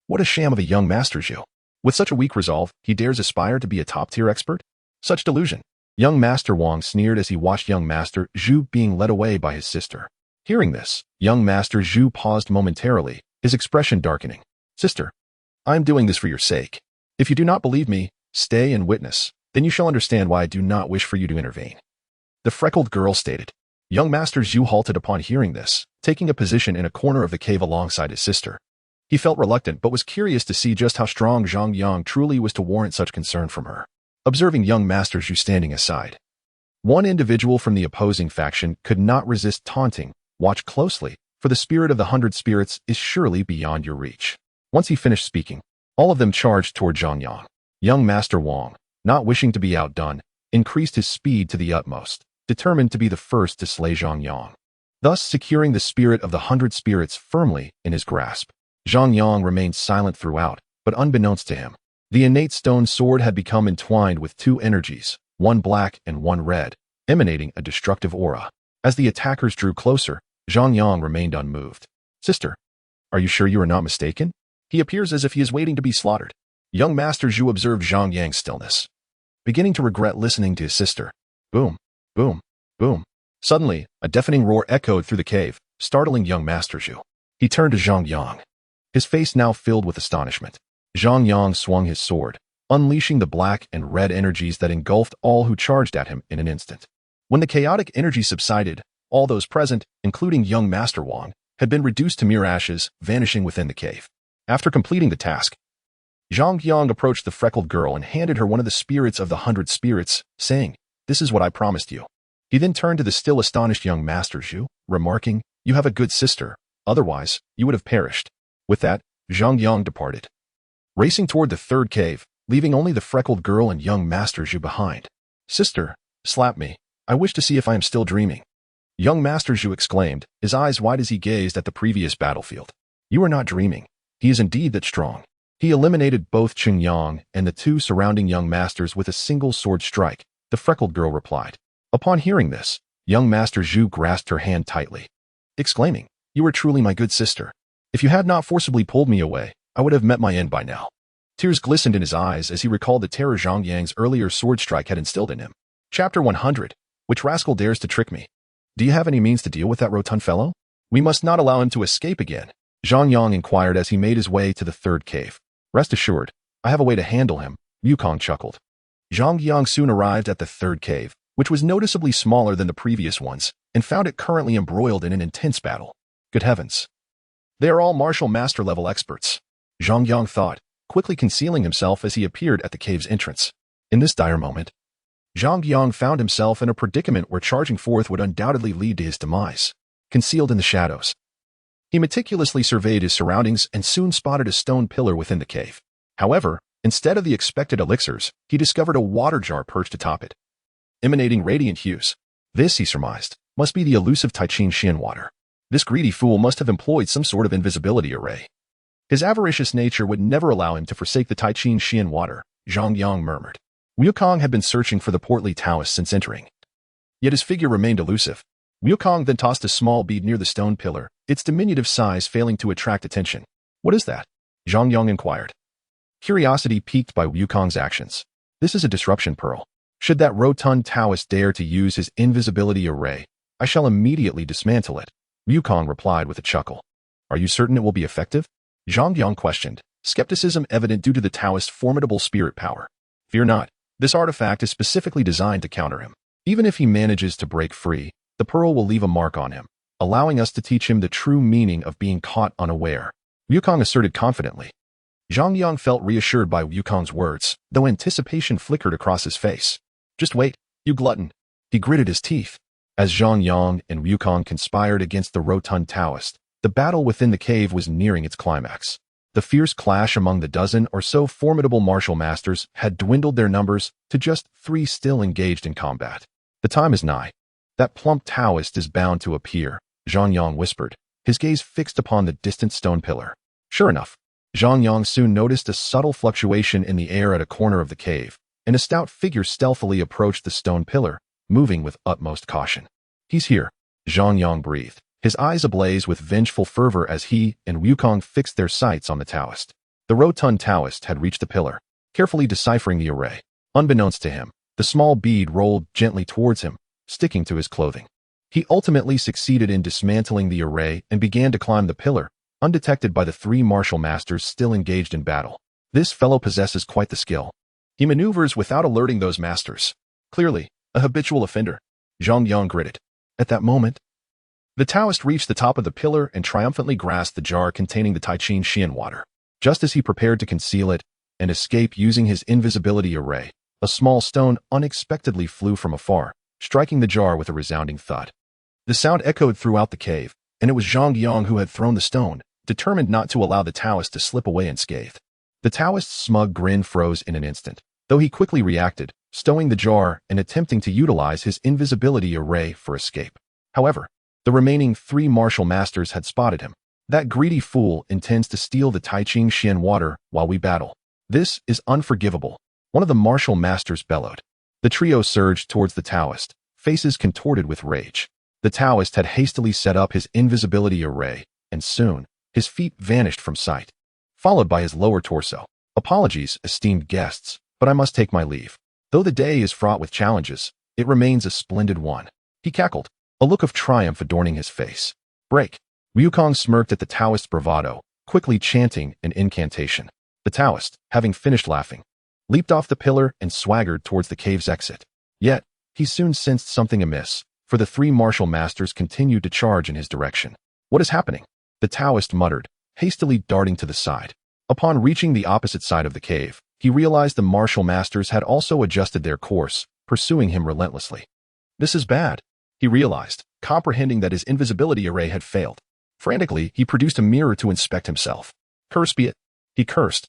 What a sham of a young Master Zhu. With such a weak resolve, he dares aspire to be a top-tier expert? Such delusion. Young Master Wang sneered as he watched young Master Zhu being led away by his sister. Hearing this, young Master Zhu paused momentarily, his expression darkening. Sister, I am doing this for your sake. If you do not believe me, stay and witness, then you shall understand why I do not wish for you to intervene. The freckled girl stated. Young Master Zhu halted upon hearing this, taking a position in a corner of the cave alongside his sister. He felt reluctant but was curious to see just how strong Zhang Yang truly was to warrant such concern from her. Observing young Master Zhu standing aside, one individual from the opposing faction could not resist taunting. Watch closely, for the spirit of the 100 spirits is surely beyond your reach. Once he finished speaking, all of them charged toward Zhang Yang. Young Master Wang, not wishing to be outdone, increased his speed to the utmost, determined to be the first to slay Zhang Yang, thus securing the spirit of the 100 spirits firmly in his grasp. Zhang Yang remained silent throughout, but unbeknownst to him, the innate stone sword had become entwined with 2 energies, one black and one red, emanating a destructive aura. As the attackers drew closer, Zhang Yang remained unmoved. Sister, are you sure you are not mistaken? He appears as if he is waiting to be slaughtered. Young Master Zhu observed Zhang Yang's stillness, beginning to regret listening to his sister. Boom, boom, boom. Suddenly, a deafening roar echoed through the cave, startling young Master Zhu. He turned to Zhang Yang, his face now filled with astonishment. Zhang Yang swung his sword, unleashing the black and red energies that engulfed all who charged at him in an instant. When the chaotic energy subsided, all those present, including young Master Wang, had been reduced to mere ashes, vanishing within the cave. After completing the task, Zhang Yang approached the freckled girl and handed her one of the spirits of the 100 spirits, saying, "This is what I promised you." He then turned to the still astonished young Master Zhu, remarking, "You have a good sister, otherwise you would have perished." With that, Zhang Yang departed, racing toward the third cave, leaving only the freckled girl and young Master Zhu behind. "Sister, slap me. I wish to see if I am still dreaming." Young Master Zhu exclaimed, his eyes wide as he gazed at the previous battlefield. "You are not dreaming. He is indeed that strong." He eliminated both Chen Yang and the two surrounding young masters with a single sword strike, the freckled girl replied. Upon hearing this, young Master Zhu grasped her hand tightly, exclaiming, "You are truly my good sister. If you had not forcibly pulled me away, I would have met my end by now." Tears glistened in his eyes as he recalled the terror Zhang Yang's earlier sword strike had instilled in him. Chapter 100. Which rascal dares to trick me? Do you have any means to deal with that rotund fellow? We must not allow him to escape again, Zhang Yang inquired as he made his way to the third cave. Rest assured, I have a way to handle him, Wukong chuckled. Zhang Yang soon arrived at the third cave, which was noticeably smaller than the previous ones, and found it currently embroiled in an intense battle. Good heavens. They are all martial master level experts, Zhang Yang thought, quickly concealing himself as he appeared at the cave's entrance. In this dire moment, Zhang Yang found himself in a predicament where charging forth would undoubtedly lead to his demise. Concealed in the shadows, he meticulously surveyed his surroundings and soon spotted a stone pillar within the cave. However, instead of the expected elixirs, he discovered a water jar perched atop it, emanating radiant hues. This, he surmised, must be the elusive toxin-purging water. This greedy fool must have employed some sort of invisibility array. His avaricious nature would never allow him to forsake the toxin-purging water, Zhang Yang murmured. Wukong had been searching for the portly Taoist since entering, yet his figure remained elusive. Wukong then tossed a small bead near the stone pillar, its diminutive size failing to attract attention. What is that? Zhang Yang inquired, curiosity piqued by Wukong's actions. This is a disruption pearl. Should that rotund Taoist dare to use his invisibility array, I shall immediately dismantle it, Wukong replied with a chuckle. Are you certain it will be effective? Zhang Yang questioned, skepticism evident due to the Taoist's formidable spirit power. Fear not. This artifact is specifically designed to counter him. Even if he manages to break free, the pearl will leave a mark on him, allowing us to teach him the true meaning of being caught unaware, Wukong asserted confidently. Zhang Yang felt reassured by Wukong's words, though anticipation flickered across his face. Just wait, you glutton. He gritted his teeth. As Zhang Yang and Wukong conspired against the rotund Taoist, the battle within the cave was nearing its climax. The fierce clash among the dozen or so formidable martial masters had dwindled their numbers to just 3 still engaged in combat. The time is nigh. That plump Taoist is bound to appear, Zhang Yang whispered, his gaze fixed upon the distant stone pillar. Sure enough, Zhang Yang soon noticed a subtle fluctuation in the air at a corner of the cave, and a stout figure stealthily approached the stone pillar, moving with utmost caution. He's here, Zhang Yang breathed, his eyes ablaze with vengeful fervor as he and Wukong fixed their sights on the Taoist. The rotund Taoist had reached the pillar, carefully deciphering the array. Unbeknownst to him, the small bead rolled gently towards him, sticking to his clothing. He ultimately succeeded in dismantling the array and began to climb the pillar, undetected by the 3 martial masters still engaged in battle. This fellow possesses quite the skill. He maneuvers without alerting those masters. Clearly, a habitual offender, Zhang Yang gritted. At that moment, the Taoist reached the top of the pillar and triumphantly grasped the jar containing the toxin-purging water. Just as he prepared to conceal it and escape using his invisibility array, a small stone unexpectedly flew from afar, striking the jar with a resounding thud. The sound echoed throughout the cave, and it was Zhang Yang who had thrown the stone, determined not to allow the Taoist to slip away unscathed. The Taoist's smug grin froze in an instant, though he quickly reacted, stowing the jar and attempting to utilize his invisibility array for escape. However, the remaining 3 martial masters had spotted him. That greedy fool intends to steal the toxin-purging water while we battle. This is unforgivable, one of the martial masters bellowed. The trio surged towards the Taoist, faces contorted with rage. The Taoist had hastily set up his invisibility array, and soon, his feet vanished from sight, followed by his lower torso. Apologies, esteemed guests, but I must take my leave. Though the day is fraught with challenges, it remains a splendid one. He cackled, a look of triumph adorning his face. Break. Wukong smirked at the Taoist's bravado, quickly chanting an incantation. The Taoist, having finished laughing, leaped off the pillar and swaggered towards the cave's exit. Yet, he soon sensed something amiss, for the three martial masters continued to charge in his direction. What is happening? The Taoist muttered, hastily darting to the side. Upon reaching the opposite side of the cave, he realized the martial masters had also adjusted their course, pursuing him relentlessly. This is bad, he realized, comprehending that his invisibility array had failed. Frantically, he produced a mirror to inspect himself. Curse be it, he cursed,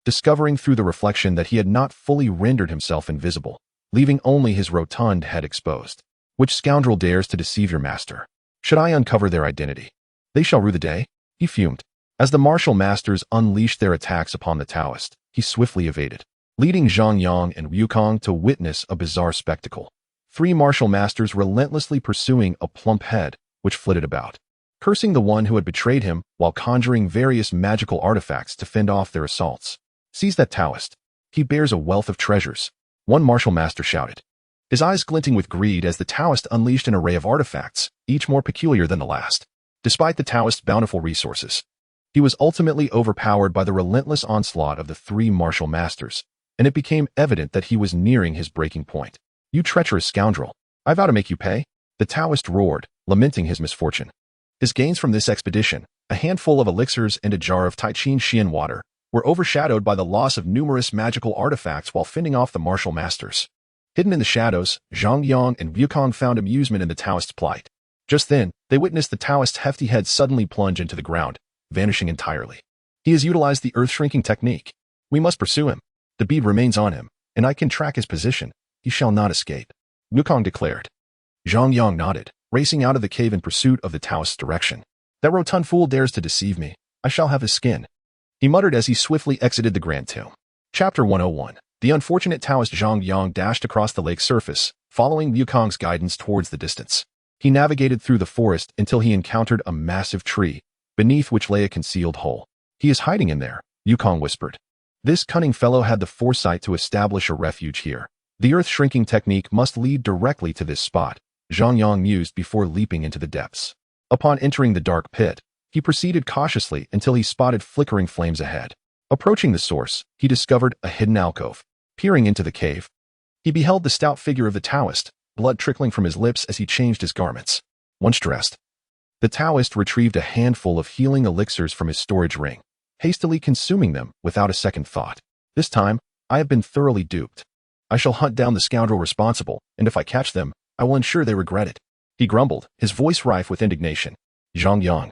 discovering through the reflection that he had not fully rendered himself invisible, leaving only his rotund head exposed. Which scoundrel dares to deceive your master? Should I uncover their identity? They shall rue the day, he fumed. As the martial masters unleashed their attacks upon the Taoist, he swiftly evaded, leading Zhang Yang and Wukong to witness a bizarre spectacle. Three martial masters relentlessly pursuing a plump head, which flitted about, cursing the one who had betrayed him while conjuring various magical artifacts to fend off their assaults. Seize that Taoist. He bears a wealth of treasures, one martial master shouted, his eyes glinting with greed as the Taoist unleashed an array of artifacts, each more peculiar than the last. Despite the Taoist's bountiful resources, he was ultimately overpowered by the relentless onslaught of the three martial masters, and it became evident that he was nearing his breaking point. You treacherous scoundrel, I vow to make you pay, the Taoist roared, lamenting his misfortune. His gains from this expedition, a handful of elixirs and a jar of Taichin Xian water, were overshadowed by the loss of numerous magical artifacts while fending off the martial masters. Hidden in the shadows, Zhang Yang and Wukong found amusement in the Taoist's plight. Just then, they witnessed the Taoist's hefty head suddenly plunge into the ground, vanishing entirely. He has utilized the earth-shrinking technique. We must pursue him. The bead remains on him, and I can track his position. He shall not escape, Wukong declared. Zhang Yang nodded, racing out of the cave in pursuit of the Taoist's direction. That rotund fool dares to deceive me. I shall have his skin, he muttered as he swiftly exited the Grand Tomb. Chapter 101. The unfortunate Taoist Zhang Yang dashed across the lake's surface, following Wukong's guidance towards the distance. He navigated through the forest until he encountered a massive tree, beneath which lay a concealed hole. He is hiding in there, Wukong whispered. This cunning fellow had the foresight to establish a refuge here. The earth-shrinking technique must lead directly to this spot, Zhang Yang mused before leaping into the depths. Upon entering the dark pit, he proceeded cautiously until he spotted flickering flames ahead. Approaching the source, he discovered a hidden alcove. Peering into the cave, he beheld the stout figure of the Taoist, blood trickling from his lips as he changed his garments. Once dressed, the Taoist retrieved a handful of healing elixirs from his storage ring, hastily consuming them without a second thought. This time, I have been thoroughly duped. I shall hunt down the scoundrel responsible, and if I catch them, I will ensure they regret it, he grumbled, his voice rife with indignation. Zhang Yang,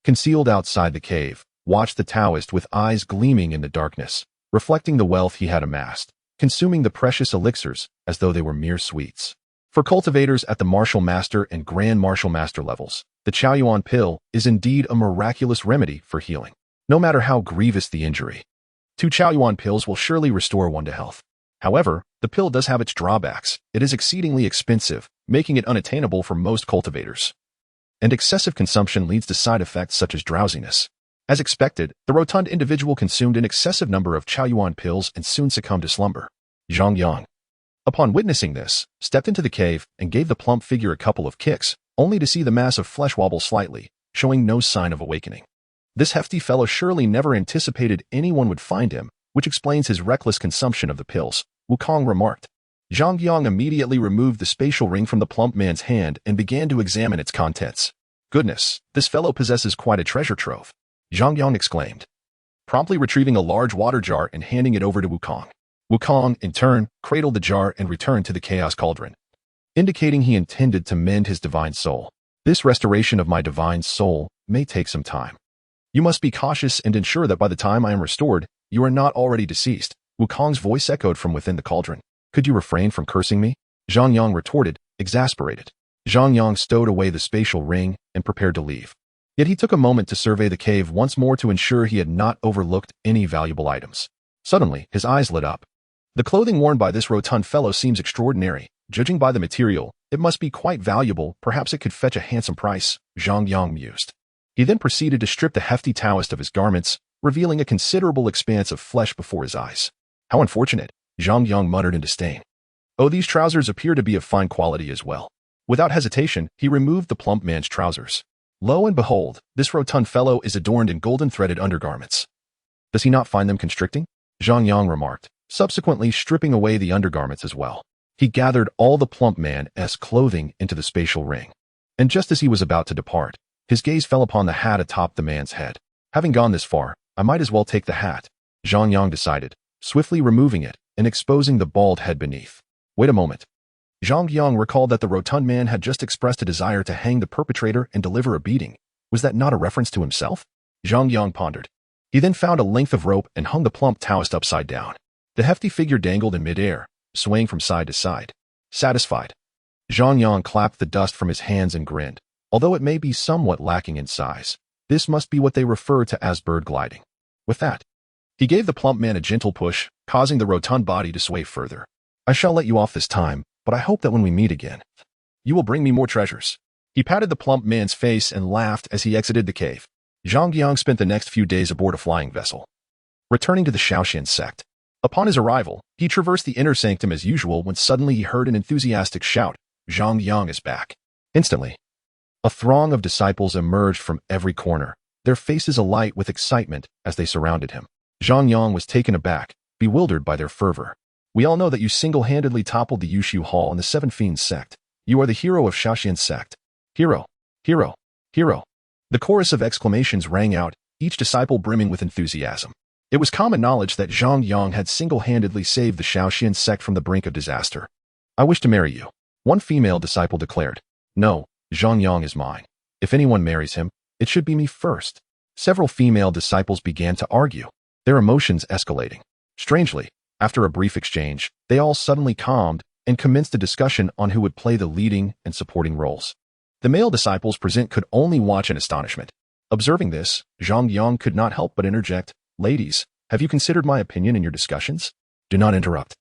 concealed outside the cave, watched the Taoist with eyes gleaming in the darkness, reflecting the wealth he had amassed, consuming the precious elixirs as though they were mere sweets. For cultivators at the Martial Master and Grand Martial Master levels, the Chaoyuan pill is indeed a miraculous remedy for healing. No matter how grievous the injury, 2 Chaoyuan pills will surely restore one to health. However, the pill does have its drawbacks. It is exceedingly expensive, making it unattainable for most cultivators. And excessive consumption leads to side effects such as drowsiness. As expected, the rotund individual consumed an excessive number of Chaoyuan pills and soon succumbed to slumber. Zhang Yang, upon witnessing this, stepped into the cave and gave the plump figure a couple of kicks, only to see the mass of flesh wobble slightly, showing no sign of awakening. This hefty fellow surely never anticipated anyone would find him, which explains his reckless consumption of the pills, Wukong remarked. Zhang Yang immediately removed the spatial ring from the plump man's hand and began to examine its contents. Goodness, this fellow possesses quite a treasure trove, Zhang Yang exclaimed, promptly retrieving a large water jar and handing it over to Wukong. Wukong, in turn, cradled the jar and returned to the chaos cauldron, indicating he intended to mend his divine soul. This restoration of my divine soul may take some time. You must be cautious and ensure that by the time I am restored, you are not already deceased, Wukong's voice echoed from within the cauldron. Could you refrain from cursing me? Zhang Yang retorted, exasperated. Zhang Yang stowed away the spatial ring and prepared to leave. Yet he took a moment to survey the cave once more to ensure he had not overlooked any valuable items. Suddenly, his eyes lit up. The clothing worn by this rotund fellow seems extraordinary. Judging by the material, it must be quite valuable. Perhaps it could fetch a handsome price, Zhang Yang mused. He then proceeded to strip the hefty Taoist of his garments, revealing a considerable expanse of flesh before his eyes. How unfortunate, Zhang Yang muttered in disdain. Oh, these trousers appear to be of fine quality as well. Without hesitation, he removed the plump man's trousers. Lo and behold, this rotund fellow is adorned in golden threaded undergarments. Does he not find them constricting? Zhang Yang remarked, subsequently stripping away the undergarments as well. He gathered all the plump man's clothing into the spatial ring. And just as he was about to depart, his gaze fell upon the hat atop the man's head. Having gone this far, I might as well take the hat, Zhang Yang decided, swiftly removing it and exposing the bald head beneath. Wait a moment. Zhang Yang recalled that the rotund man had just expressed a desire to hang the perpetrator and deliver a beating. Was that not a reference to himself? Zhang Yang pondered. He then found a length of rope and hung the plump Taoist upside down. The hefty figure dangled in midair, swaying from side to side. Satisfied, Zhang Yang clapped the dust from his hands and grinned. Although it may be somewhat lacking in size, this must be what they refer to as bird gliding. With that, he gave the plump man a gentle push, causing the rotund body to sway further. I shall let you off this time, but I hope that when we meet again, you will bring me more treasures. He patted the plump man's face and laughed as he exited the cave. Zhang Yang spent the next few days aboard a flying vessel, returning to the Shaoxian sect. Upon his arrival, he traversed the inner sanctum as usual when suddenly he heard an enthusiastic shout, "Zhang Yang is back." Instantly, a throng of disciples emerged from every corner, their faces alight with excitement as they surrounded him. Zhang Yang was taken aback, bewildered by their fervor. We all know that you single-handedly toppled the Yushu Hall and the Seven Fiends sect. You are the hero of Shaoxian sect. Hero, hero, hero. The chorus of exclamations rang out, each disciple brimming with enthusiasm. It was common knowledge that Zhang Yang had single-handedly saved the Shaoxian sect from the brink of disaster. I wish to marry you, one female disciple declared. No, Zhang Yang is mine. If anyone marries him, it should be me first. Several female disciples began to argue, their emotions escalating. Strangely, after a brief exchange, they all suddenly calmed and commenced a discussion on who would play the leading and supporting roles. The male disciples present could only watch in astonishment. Observing this, Zhang Yang could not help but interject, "Ladies, have you considered my opinion in your discussions? Do not interrupt.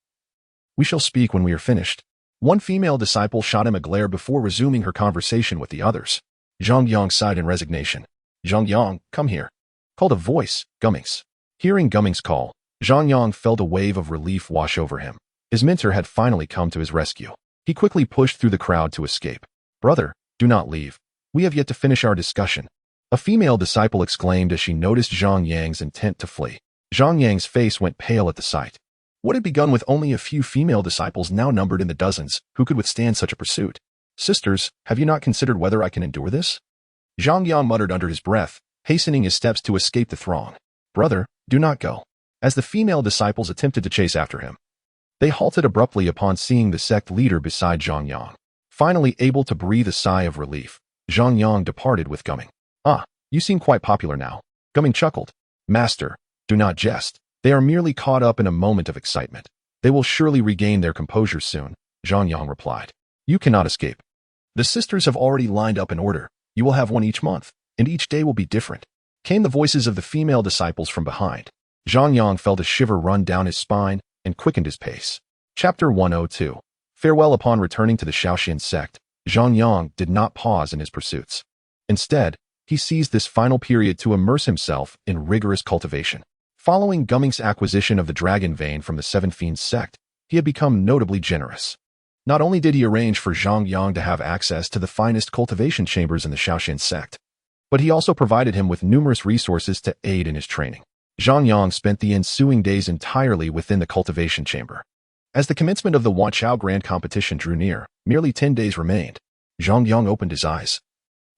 We shall speak when we are finished." One female disciple shot him a glare before resuming her conversation with the others. Zhang Yang sighed in resignation. "Zhang Yang, come here," called a voice, Gummings. Hearing Gummings' call, Zhang Yang felt a wave of relief wash over him. His mentor had finally come to his rescue. He quickly pushed through the crowd to escape. "Brother, do not leave. We have yet to finish our discussion," a female disciple exclaimed as she noticed Zhang Yang's intent to flee. Zhang Yang's face went pale at the sight. What had begun with only a few female disciples now numbered in the dozens who could withstand such a pursuit. "Sisters, have you not considered whether I can endure this?" Zhang Yang muttered under his breath, hastening his steps to escape the throng. "Brother, do not go." As the female disciples attempted to chase after him, they halted abruptly upon seeing the sect leader beside Zhang Yang. Finally able to breathe a sigh of relief, Zhang Yang departed with Gumming. "Ah, you seem quite popular now." Gumming chuckled. "Master, do not jest. They are merely caught up in a moment of excitement. They will surely regain their composure soon," Zhang Yang replied. "You cannot escape. The sisters have already lined up in order. You will have one each month, and each day will be different," came the voices of the female disciples from behind. Zhang Yang felt a shiver run down his spine and quickened his pace. Chapter 102. Farewell. Upon returning to the Shaoxian sect, Zhang Yang did not pause in his pursuits. Instead, he seized this final period to immerse himself in rigorous cultivation. Following Gumming's acquisition of the dragon vein from the Seven Fiends sect, he had become notably generous. Not only did he arrange for Zhang Yang to have access to the finest cultivation chambers in the Shaoxian sect, but he also provided him with numerous resources to aid in his training. Zhang Yang spent the ensuing days entirely within the cultivation chamber. As the commencement of the WAN Xiao Grand competition drew near, merely 10 days remained. Zhang Yang opened his eyes,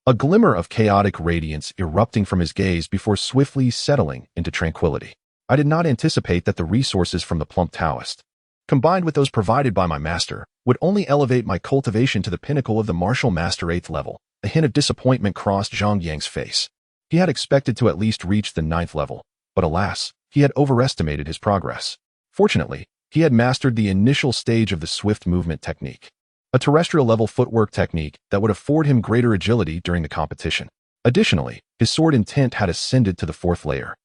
a glimmer of chaotic radiance erupting from his gaze before swiftly settling into tranquility. "I did not anticipate that the resources from the plump Taoist, combined with those provided by my master, would only elevate my cultivation to the pinnacle of the martial master 8th level." A hint of disappointment crossed Zhang Yang's face. He had expected to at least reach the 9th level, but alas, he had overestimated his progress. Fortunately, he had mastered the initial stage of the swift movement technique, a terrestrial-level footwork technique that would afford him greater agility during the competition. Additionally, his sword intent had ascended to the 4th layer,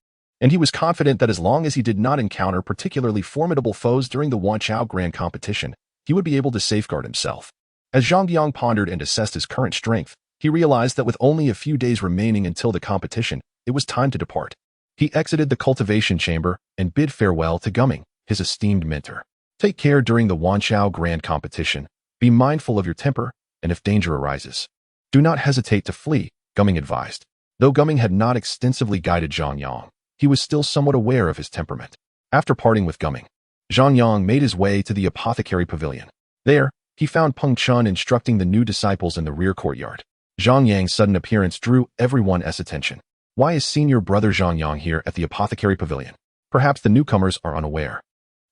and he was confident that as long as he did not encounter particularly formidable foes during the WAN Xiao Grand competition, he would be able to safeguard himself. As Zhang Yang pondered and assessed his current strength, he realized that with only a few days remaining until the competition, it was time to depart. He exited the cultivation chamber and bid farewell to Gumming, his esteemed mentor. "Take care during the WAN Xiao Grand competition. Be mindful of your temper, and if danger arises, do not hesitate to flee," Gumming advised. Though Gumming had not extensively guided Zhang Yang, he was still somewhat aware of his temperament. After parting with Gumming, Zhang Yang made his way to the apothecary pavilion. There, he found Peng Chun instructing the new disciples in the rear courtyard. Zhang Yang's sudden appearance drew everyone's attention. Why is senior brother Zhang Yang here at the apothecary pavilion? Perhaps the newcomers are unaware.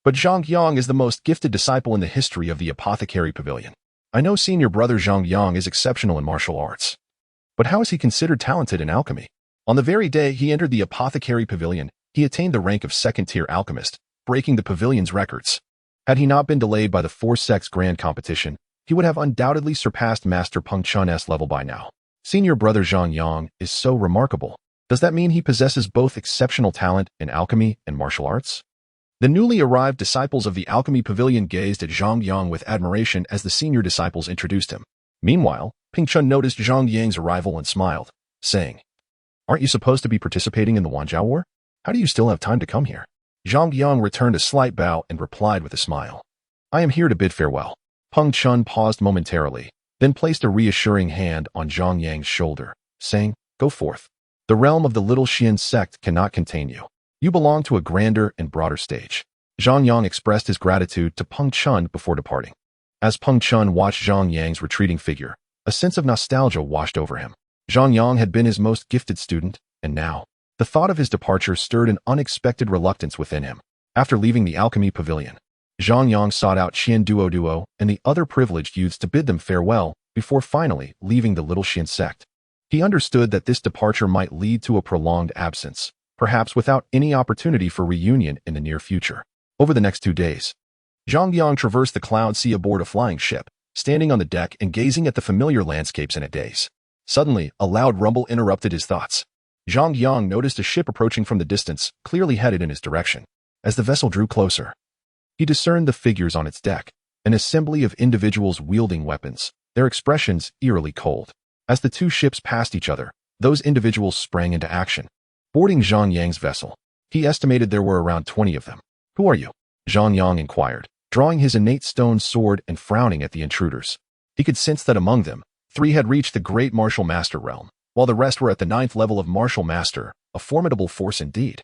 But Zhang Yang is the most gifted disciple in the history of the apothecary pavilion. I know senior brother Zhang Yang is exceptional in martial arts. But how is he considered talented in alchemy? On the very day he entered the apothecary pavilion, he attained the rank of second-tier alchemist, breaking the pavilion's records. Had he not been delayed by the 4 Sects grand competition, he would have undoubtedly surpassed Master Peng Chun's level by now. Senior brother Zhang Yang is so remarkable. Does that mean he possesses both exceptional talent in alchemy and martial arts? The newly arrived disciples of the alchemy pavilion gazed at Zhang Yang with admiration as the senior disciples introduced him. Meanwhile, Peng Chun noticed Zhang Yang's arrival and smiled, saying, "Aren't you supposed to be participating in the WAN Xiao War? How do you still have time to come here?" Zhang Yang returned a slight bow and replied with a smile, "I am here to bid farewell." Peng Chun paused momentarily, then placed a reassuring hand on Zhang Yang's shoulder, saying, "Go forth. The realm of the Little Xian sect cannot contain you. You belong to a grander and broader stage." Zhang Yang expressed his gratitude to Peng Chun before departing. As Peng Chun watched Zhang Yang's retreating figure, a sense of nostalgia washed over him. Zhang Yang had been his most gifted student, and now, the thought of his departure stirred an unexpected reluctance within him. After leaving the alchemy pavilion, Zhang Yang sought out Chen Duoduo and the other privileged youths to bid them farewell before finally leaving the Little Xian sect. He understood that this departure might lead to a prolonged absence, perhaps without any opportunity for reunion in the near future. Over the next 2 days, Zhang Yang traversed the cloud sea aboard a flying ship, standing on the deck and gazing at the familiar landscapes in a daze. Suddenly, a loud rumble interrupted his thoughts. Zhang Yang noticed a ship approaching from the distance, clearly headed in his direction. As the vessel drew closer, he discerned the figures on its deck, an assembly of individuals wielding weapons, their expressions eerily cold. As the two ships passed each other, those individuals sprang into action, boarding Zhang Yang's vessel. He estimated there were around 20 of them. "Who are you?" Zhang Yang inquired, drawing his innate stone sword and frowning at the intruders. He could sense that among them, 3 had reached the great martial master realm, while the rest were at the 9th level of martial master, a formidable force indeed.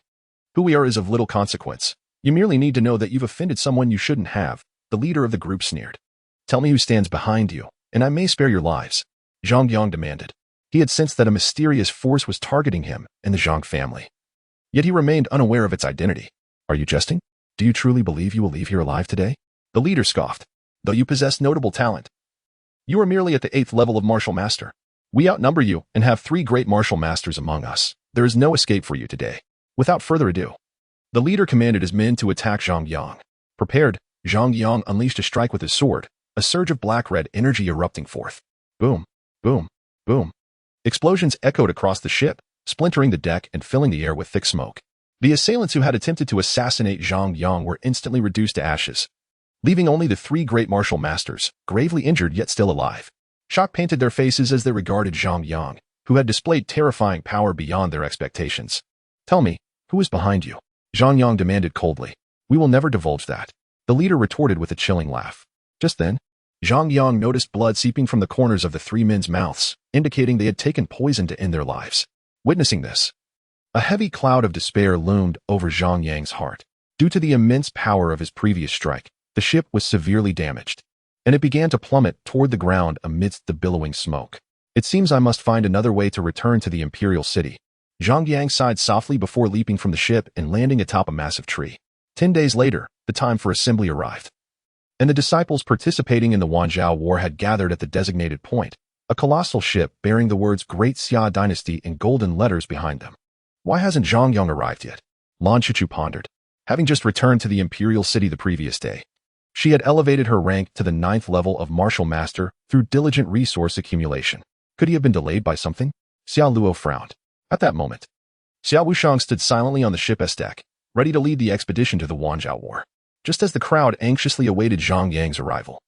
"Who we are is of little consequence. You merely need to know that you've offended someone you shouldn't have," the leader of the group sneered. "Tell me who stands behind you, and I may spare your lives," Zhang Yang demanded. He had sensed that a mysterious force was targeting him and the Zhang family. Yet he remained unaware of its identity. "Are you jesting? Do you truly believe you will leave here alive today?" The leader scoffed. "Though you possess notable talent, you are merely at the 8th level of martial master. We outnumber you and have 3 great martial masters among us. There is no escape for you today." Without further ado, the leader commanded his men to attack Zhang Yang. Prepared, Zhang Yang unleashed a strike with his sword, a surge of black-red energy erupting forth. Boom, boom, boom. Explosions echoed across the ship, splintering the deck and filling the air with thick smoke. The assailants who had attempted to assassinate Zhang Yang were instantly reduced to ashes, leaving only the 3 great martial masters, gravely injured yet still alive. Shock painted their faces as they regarded Zhang Yang, who had displayed terrifying power beyond their expectations. "Tell me, who is behind you?" Zhang Yang demanded coldly. "We will never divulge that," the leader retorted with a chilling laugh. Just then, Zhang Yang noticed blood seeping from the corners of the 3 men's mouths, indicating they had taken poison to end their lives. Witnessing this, a heavy cloud of despair loomed over Zhang Yang's heart. Due to the immense power of his previous strike, the ship was severely damaged, and it began to plummet toward the ground amidst the billowing smoke. "It seems I must find another way to return to the Imperial City." Zhang Yang sighed softly before leaping from the ship and landing atop a massive tree. 10 days later, the time for assembly arrived, and the disciples participating in the WAN Xiao War had gathered at the designated point, a colossal ship bearing the words Great Xia Dynasty in golden letters behind them. Why hasn't Zhang Yang arrived yet? Lan Shichu pondered, having just returned to the Imperial City the previous day. She had elevated her rank to the 9th level of martial master through diligent resource accumulation. Could he have been delayed by something? Xiao Luo frowned. At that moment, Xiao Wushang stood silently on the ship's deck, ready to lead the expedition to the WAN Xiao War. Just as the crowd anxiously awaited Zhang Yang's arrival,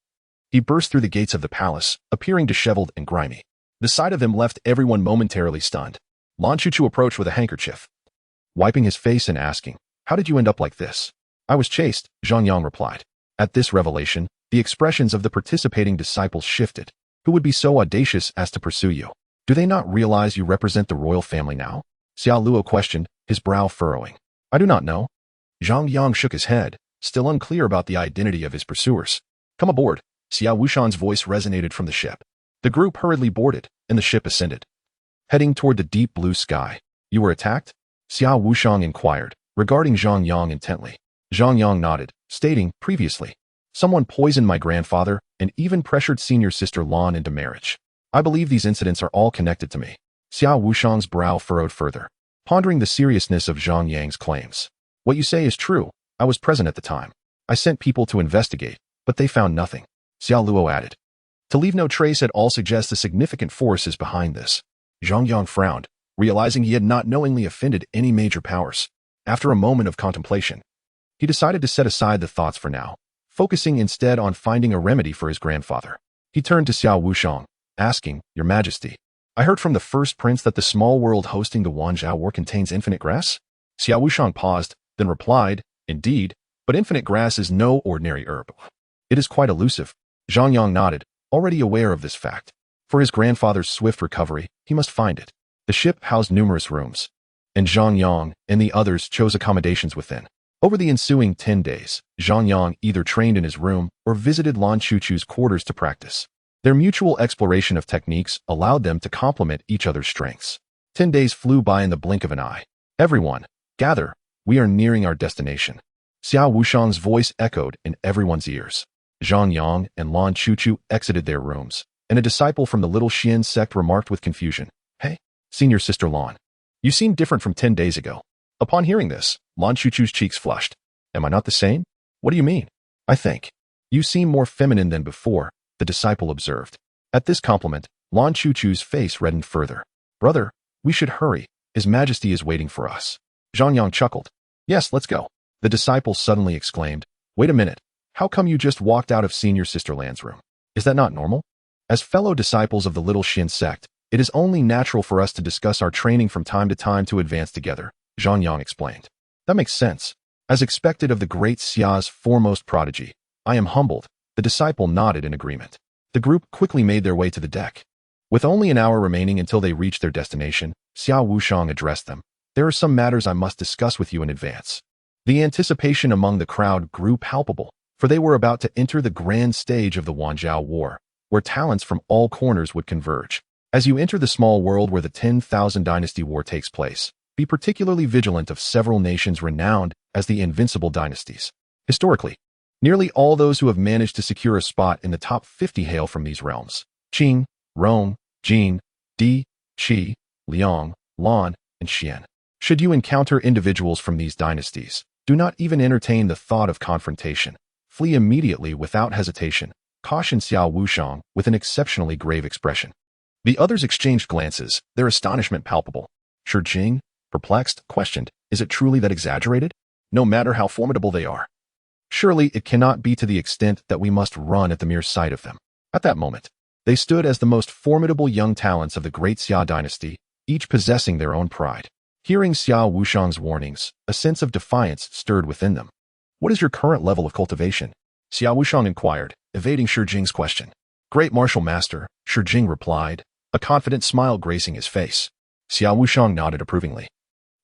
he burst through the gates of the palace, appearing disheveled and grimy. The sight of him left everyone momentarily stunned. Lan Shuchu approached with a handkerchief, wiping his face and asking, "How did you end up like this?" "I was chased," Zhang Yang replied. At this revelation, the expressions of the participating disciples shifted. "Who would be so audacious as to pursue you? Do they not realize you represent the royal family now?" Xiao Luo questioned, his brow furrowing. "I do not know." Zhang Yang shook his head, still unclear about the identity of his pursuers. Come aboard. Xiao Wushan's voice resonated from the ship. The group hurriedly boarded, and the ship ascended, heading toward the deep blue sky. You were attacked? Xiao Wushang inquired, regarding Zhang Yang intently. Zhang Yang nodded, stating, previously, someone poisoned my grandfather and even pressured senior sister Lan into marriage. I believe these incidents are all connected to me. Xiao Wushang's brow furrowed further, pondering the seriousness of Zhang Yang's claims. What you say is true. I was present at the time. I sent people to investigate, but they found nothing. Xiao Luo added. To leave no trace at all suggests a significant force is behind this. Zhang Yang frowned, realizing he had not knowingly offended any major powers. After a moment of contemplation, he decided to set aside the thoughts for now, focusing instead on finding a remedy for his grandfather. He turned to Xiao Wushang, asking, Your Majesty, I heard from the first prince that the small world hosting the WAN Xiao War contains infinite grass? Xiao Wushang paused, then replied, Indeed, but infinite grass is no ordinary herb. It is quite elusive. Zhang Yang nodded, already aware of this fact. For his grandfather's swift recovery, he must find it. The ship housed numerous rooms, and Zhang Yang and the others chose accommodations within. Over the ensuing 10 days, Zhang Yang either trained in his room or visited Lan Chuchu's quarters to practice. Their mutual exploration of techniques allowed them to complement each other's strengths. 10 days flew by in the blink of an eye. Everyone, gather, we are nearing our destination. Xiao Wushang's voice echoed in everyone's ears. Zhang Yang and Lan Chuchu exited their rooms, and a disciple from the Little Xian sect remarked with confusion, Hey, senior sister Lan, you seem different from 10 days ago. Upon hearing this, Lan Chuchu's cheeks flushed. Am I not the same? What do you mean? I think. You seem more feminine than before, the disciple observed. At this compliment, Lan Chuchu's face reddened further. Brother, we should hurry. His Majesty is waiting for us. Zhang Yang chuckled. Yes, let's go. The disciple suddenly exclaimed, Wait a minute. How come you just walked out of Senior Sister Lan's room? Is that not normal? As fellow disciples of the Little Xian sect, it is only natural for us to discuss our training from time to time to advance together, Zhang Yang explained. That makes sense. As expected of the great Xia's foremost prodigy, I am humbled. The disciple nodded in agreement. The group quickly made their way to the deck. With only an hour remaining until they reached their destination, Xiao Wushang addressed them. There are some matters I must discuss with you in advance. The anticipation among the crowd grew palpable, for they were about to enter the grand stage of the WAN Xiao War, where talents from all corners would converge. As you enter the small world where the 10,000 Dynasty War takes place, be particularly vigilant of several nations renowned as the invincible dynasties. Historically, nearly all those who have managed to secure a spot in the top 50 hail from these realms: Qing, Rome, Jin, Di, Qi, Liang, Lan, and Xian. Should you encounter individuals from these dynasties, do not even entertain the thought of confrontation. Flee immediately without hesitation, cautioned Xiao Wushang with an exceptionally grave expression. The others exchanged glances, their astonishment palpable. Shi Jing, perplexed, questioned, Is it truly that exaggerated? No matter how formidable they are. Surely it cannot be to the extent that we must run at the mere sight of them. At that moment, they stood as the most formidable young talents of the great Xia dynasty, each possessing their own pride. Hearing Xiao Wushang's warnings, a sense of defiance stirred within them. What is your current level of cultivation? Xiao Wushang inquired, evading Shi Jing's question. Great martial master, Shi Jing replied, a confident smile gracing his face. Xiao Wushang nodded approvingly.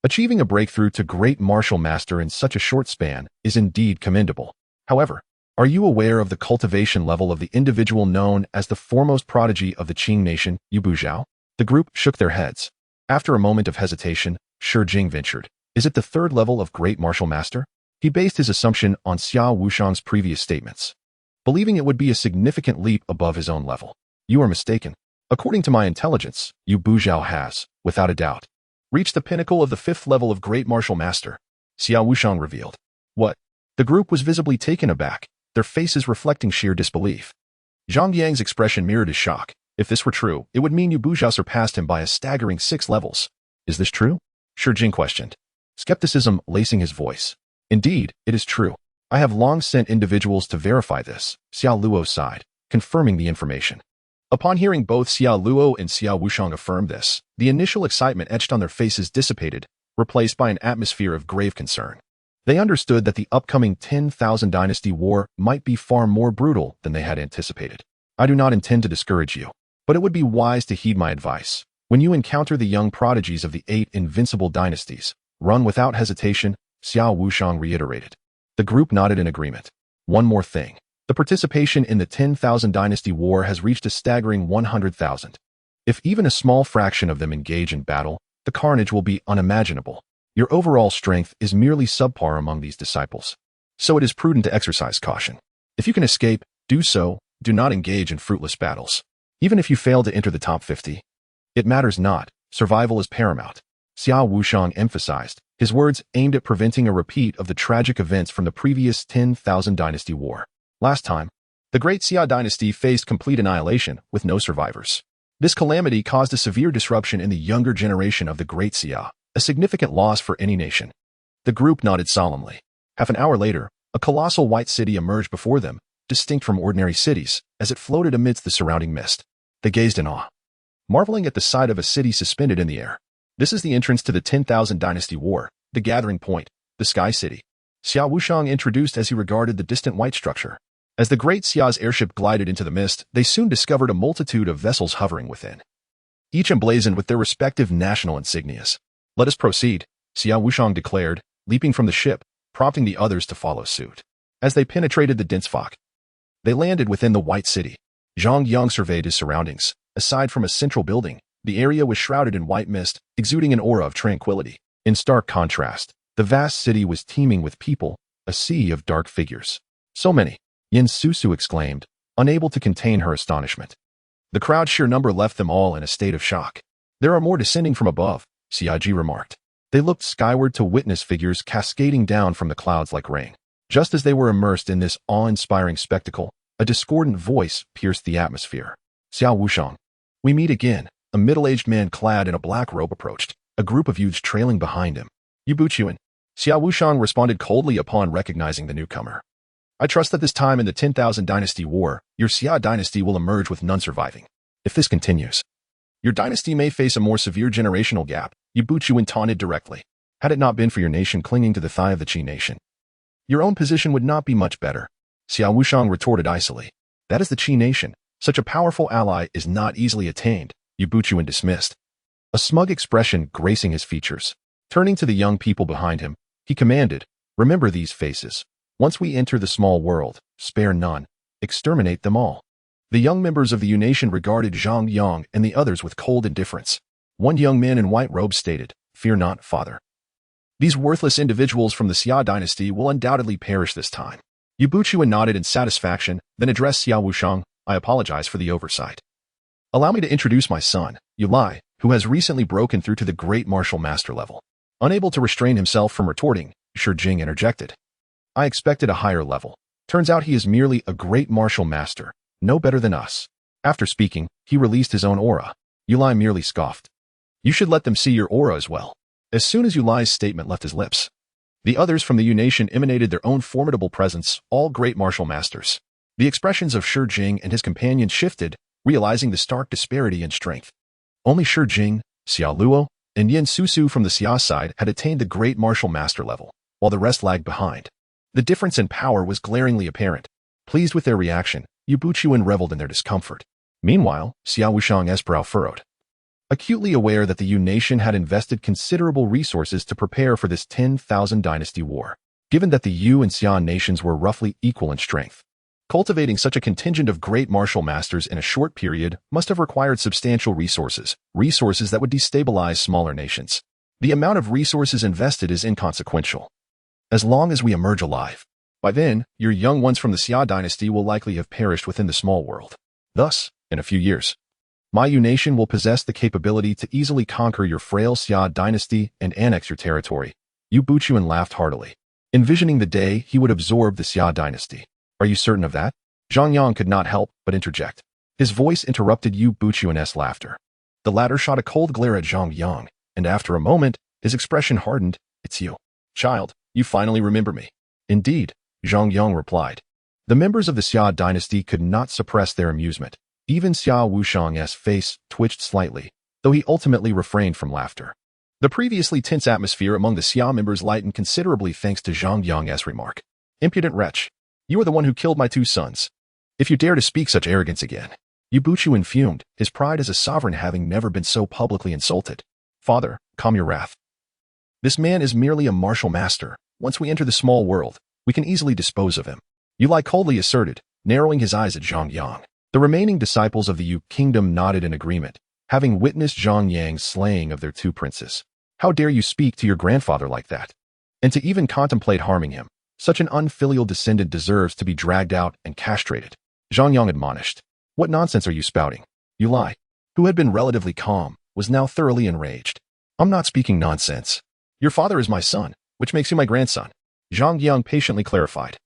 Achieving a breakthrough to great martial master in such a short span is indeed commendable. However, are you aware of the cultivation level of the individual known as the foremost prodigy of the Qing nation, Yu Buzhao? The group shook their heads. After a moment of hesitation, Shi Jing ventured. Is it the third level of great martial master? He based his assumption on Xiao Wushang's previous statements, believing it would be a significant leap above his own level. You are mistaken. According to my intelligence, Yu Buzhao has, without a doubt, reached the pinnacle of the fifth level of great martial master, Xiao Wushang revealed. What? The group was visibly taken aback, their faces reflecting sheer disbelief. Zhang Yang's expression mirrored his shock. If this were true, it would mean Yu Buzhao surpassed him by a staggering 6 levels. Is this true? Shi Jing questioned, skepticism lacing his voice. Indeed, it is true. I have long sent individuals to verify this, Xiao Luo sighed, confirming the information. Upon hearing both Xiao Luo and Xiao Wushang affirm this, the initial excitement etched on their faces dissipated, replaced by an atmosphere of grave concern. They understood that the upcoming 10,000 Dynasty War might be far more brutal than they had anticipated. I do not intend to discourage you, but it would be wise to heed my advice. When you encounter the young prodigies of the 8 invincible dynasties, run without hesitation, Xiao Wushang reiterated. The group nodded in agreement. One more thing. The participation in the 10,000 Dynasty War has reached a staggering 100,000. If even a small fraction of them engage in battle, the carnage will be unimaginable. Your overall strength is merely subpar among these disciples. So it is prudent to exercise caution. If you can escape, do so. Do not engage in fruitless battles. Even if you fail to enter the top 50, it matters not. Survival is paramount. Xiao Wushang emphasized, his words aimed at preventing a repeat of the tragic events from the previous 10,000 Dynasty War. Last time, the Great Xia dynasty faced complete annihilation with no survivors. This calamity caused a severe disruption in the younger generation of the Great Xia, a significant loss for any nation. The group nodded solemnly. Half an hour later, a colossal white city emerged before them, distinct from ordinary cities, as it floated amidst the surrounding mist. They gazed in awe, marveling at the sight of a city suspended in the air. This is the entrance to the 10,000 Dynasty War, the gathering point, the Sky City. Xiao Wushang introduced as he regarded the distant white structure. As the Great Xia's airship glided into the mist, they soon discovered a multitude of vessels hovering within, each emblazoned with their respective national insignias. Let us proceed, Xiao Wushang declared, leaping from the ship, prompting the others to follow suit. As they penetrated the dense fog, they landed within the White City. Zhang Yang surveyed his surroundings. Aside from a central building, the area was shrouded in white mist, exuding an aura of tranquility. In stark contrast, the vast city was teeming with people, a sea of dark figures. So many, Yin Susu exclaimed, unable to contain her astonishment. The crowd's sheer number left them all in a state of shock. There are more descending from above, Xiaji remarked. They looked skyward to witness figures cascading down from the clouds like rain. Just as they were immersed in this awe-inspiring spectacle, a discordant voice pierced the atmosphere. Xiao Wushang. We meet again. A middle-aged man clad in a black robe approached, a group of youths trailing behind him. Yubuchuan. Xiao Wushang responded coldly upon recognizing the newcomer. I trust that this time in the 10,000 Dynasty War, your Xia dynasty will emerge with none surviving. If this continues, your dynasty may face a more severe generational gap, Yubuchuan taunted directly. Had it not been for your nation clinging to the thigh of the Qi nation, your own position would not be much better. Xiao Wushang retorted icily. That is the Qi nation. Such a powerful ally is not easily attained, Yubuchuan dismissed, a smug expression gracing his features. Turning to the young people behind him, he commanded, remember these faces. Once we enter the small world, spare none, exterminate them all. The young members of the Nation regarded Zhang Yang and the others with cold indifference. One young man in white robes stated, Fear not, father. These worthless individuals from the Xia dynasty will undoubtedly perish this time. Yubuchuan nodded in satisfaction, then addressed Xiao Wushang, I apologize for the oversight. Allow me to introduce my son, Yulai, who has recently broken through to the great martial master level. Unable to restrain himself from retorting, Shi Jing interjected. I expected a higher level. Turns out he is merely a great martial master, no better than us. After speaking, he released his own aura. Yulai merely scoffed. You should let them see your aura as well. As soon as Yulai's statement left his lips, the others from the Yu Nation emanated their own formidable presence, all great martial masters. The expressions of Shi Jing and his companions shifted, realizing the stark disparity in strength. Only Shi Jing, Xiao Luo, and Yin Susu from the Xia side had attained the great martial master level, while the rest lagged behind. The difference in power was glaringly apparent. Pleased with their reaction, Yubuchuan reveled in their discomfort. Meanwhile, Xiao Wushang's brow furrowed. Acutely aware that the Yu Nation had invested considerable resources to prepare for this 10,000 dynasty war, given that the Yu and Xia nations were roughly equal in strength. Cultivating such a contingent of great martial masters in a short period must have required substantial resources that would destabilize smaller nations. The amount of resources invested is inconsequential, as long as we emerge alive. By then, your young ones from the Xia dynasty will likely have perished within the small world. Thus, in a few years, my Yu nation will possess the capability to easily conquer your frail Xia dynasty and annex your territory. Yubuchuan laughed heartily, envisioning the day he would absorb the Xia dynasty. Are you certain of that? Zhang Yang could not help but interject. His voice interrupted Yubuchuan's laughter. The latter shot a cold glare at Zhang Yang, and after a moment, his expression hardened. It's you. Child, you finally remember me. Indeed, Zhang Yang replied. The members of the Xia dynasty could not suppress their amusement. Even Xiao Wushang's face twitched slightly, though he ultimately refrained from laughter. The previously tense atmosphere among the Xia members lightened considerably thanks to Zhang Yang's remark. Impudent wretch, you are the one who killed my 2 sons. If you dare to speak such arrogance again. Yubuchuan fumed, his pride as a sovereign having never been so publicly insulted. Father, calm your wrath. This man is merely a martial master. Once we enter the small world, We can easily dispose of him. Yu Lai coldly asserted, narrowing his eyes at Zhang Yang. The remaining disciples of the Yu kingdom nodded in agreement, having witnessed Zhang Yang's slaying of their two princes. How dare you speak to your grandfather like that? And to even contemplate harming him. Such an unfilial descendant deserves to be dragged out and castrated. Zhang Yang admonished. What nonsense are you spouting? Yu Lai, who had been relatively calm, was now thoroughly enraged. I'm not speaking nonsense. Your father is my son, which makes you my grandson. Zhang Yang patiently clarified.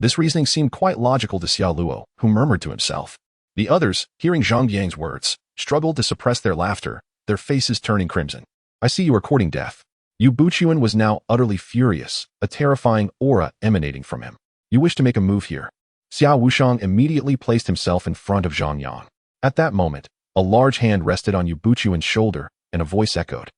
This reasoning seemed quite logical to Xiao Luo, who murmured to himself. The others, hearing Zhang Yang's words, struggled to suppress their laughter, their faces turning crimson. I see you are courting death. Yu Buchuan was now utterly furious, a terrifying aura emanating from him. You wish to make a move here. Xiao Wushang immediately placed himself in front of Zhang Yang. At that moment, a large hand rested on Yu Buchuan's shoulder, and a voice echoed.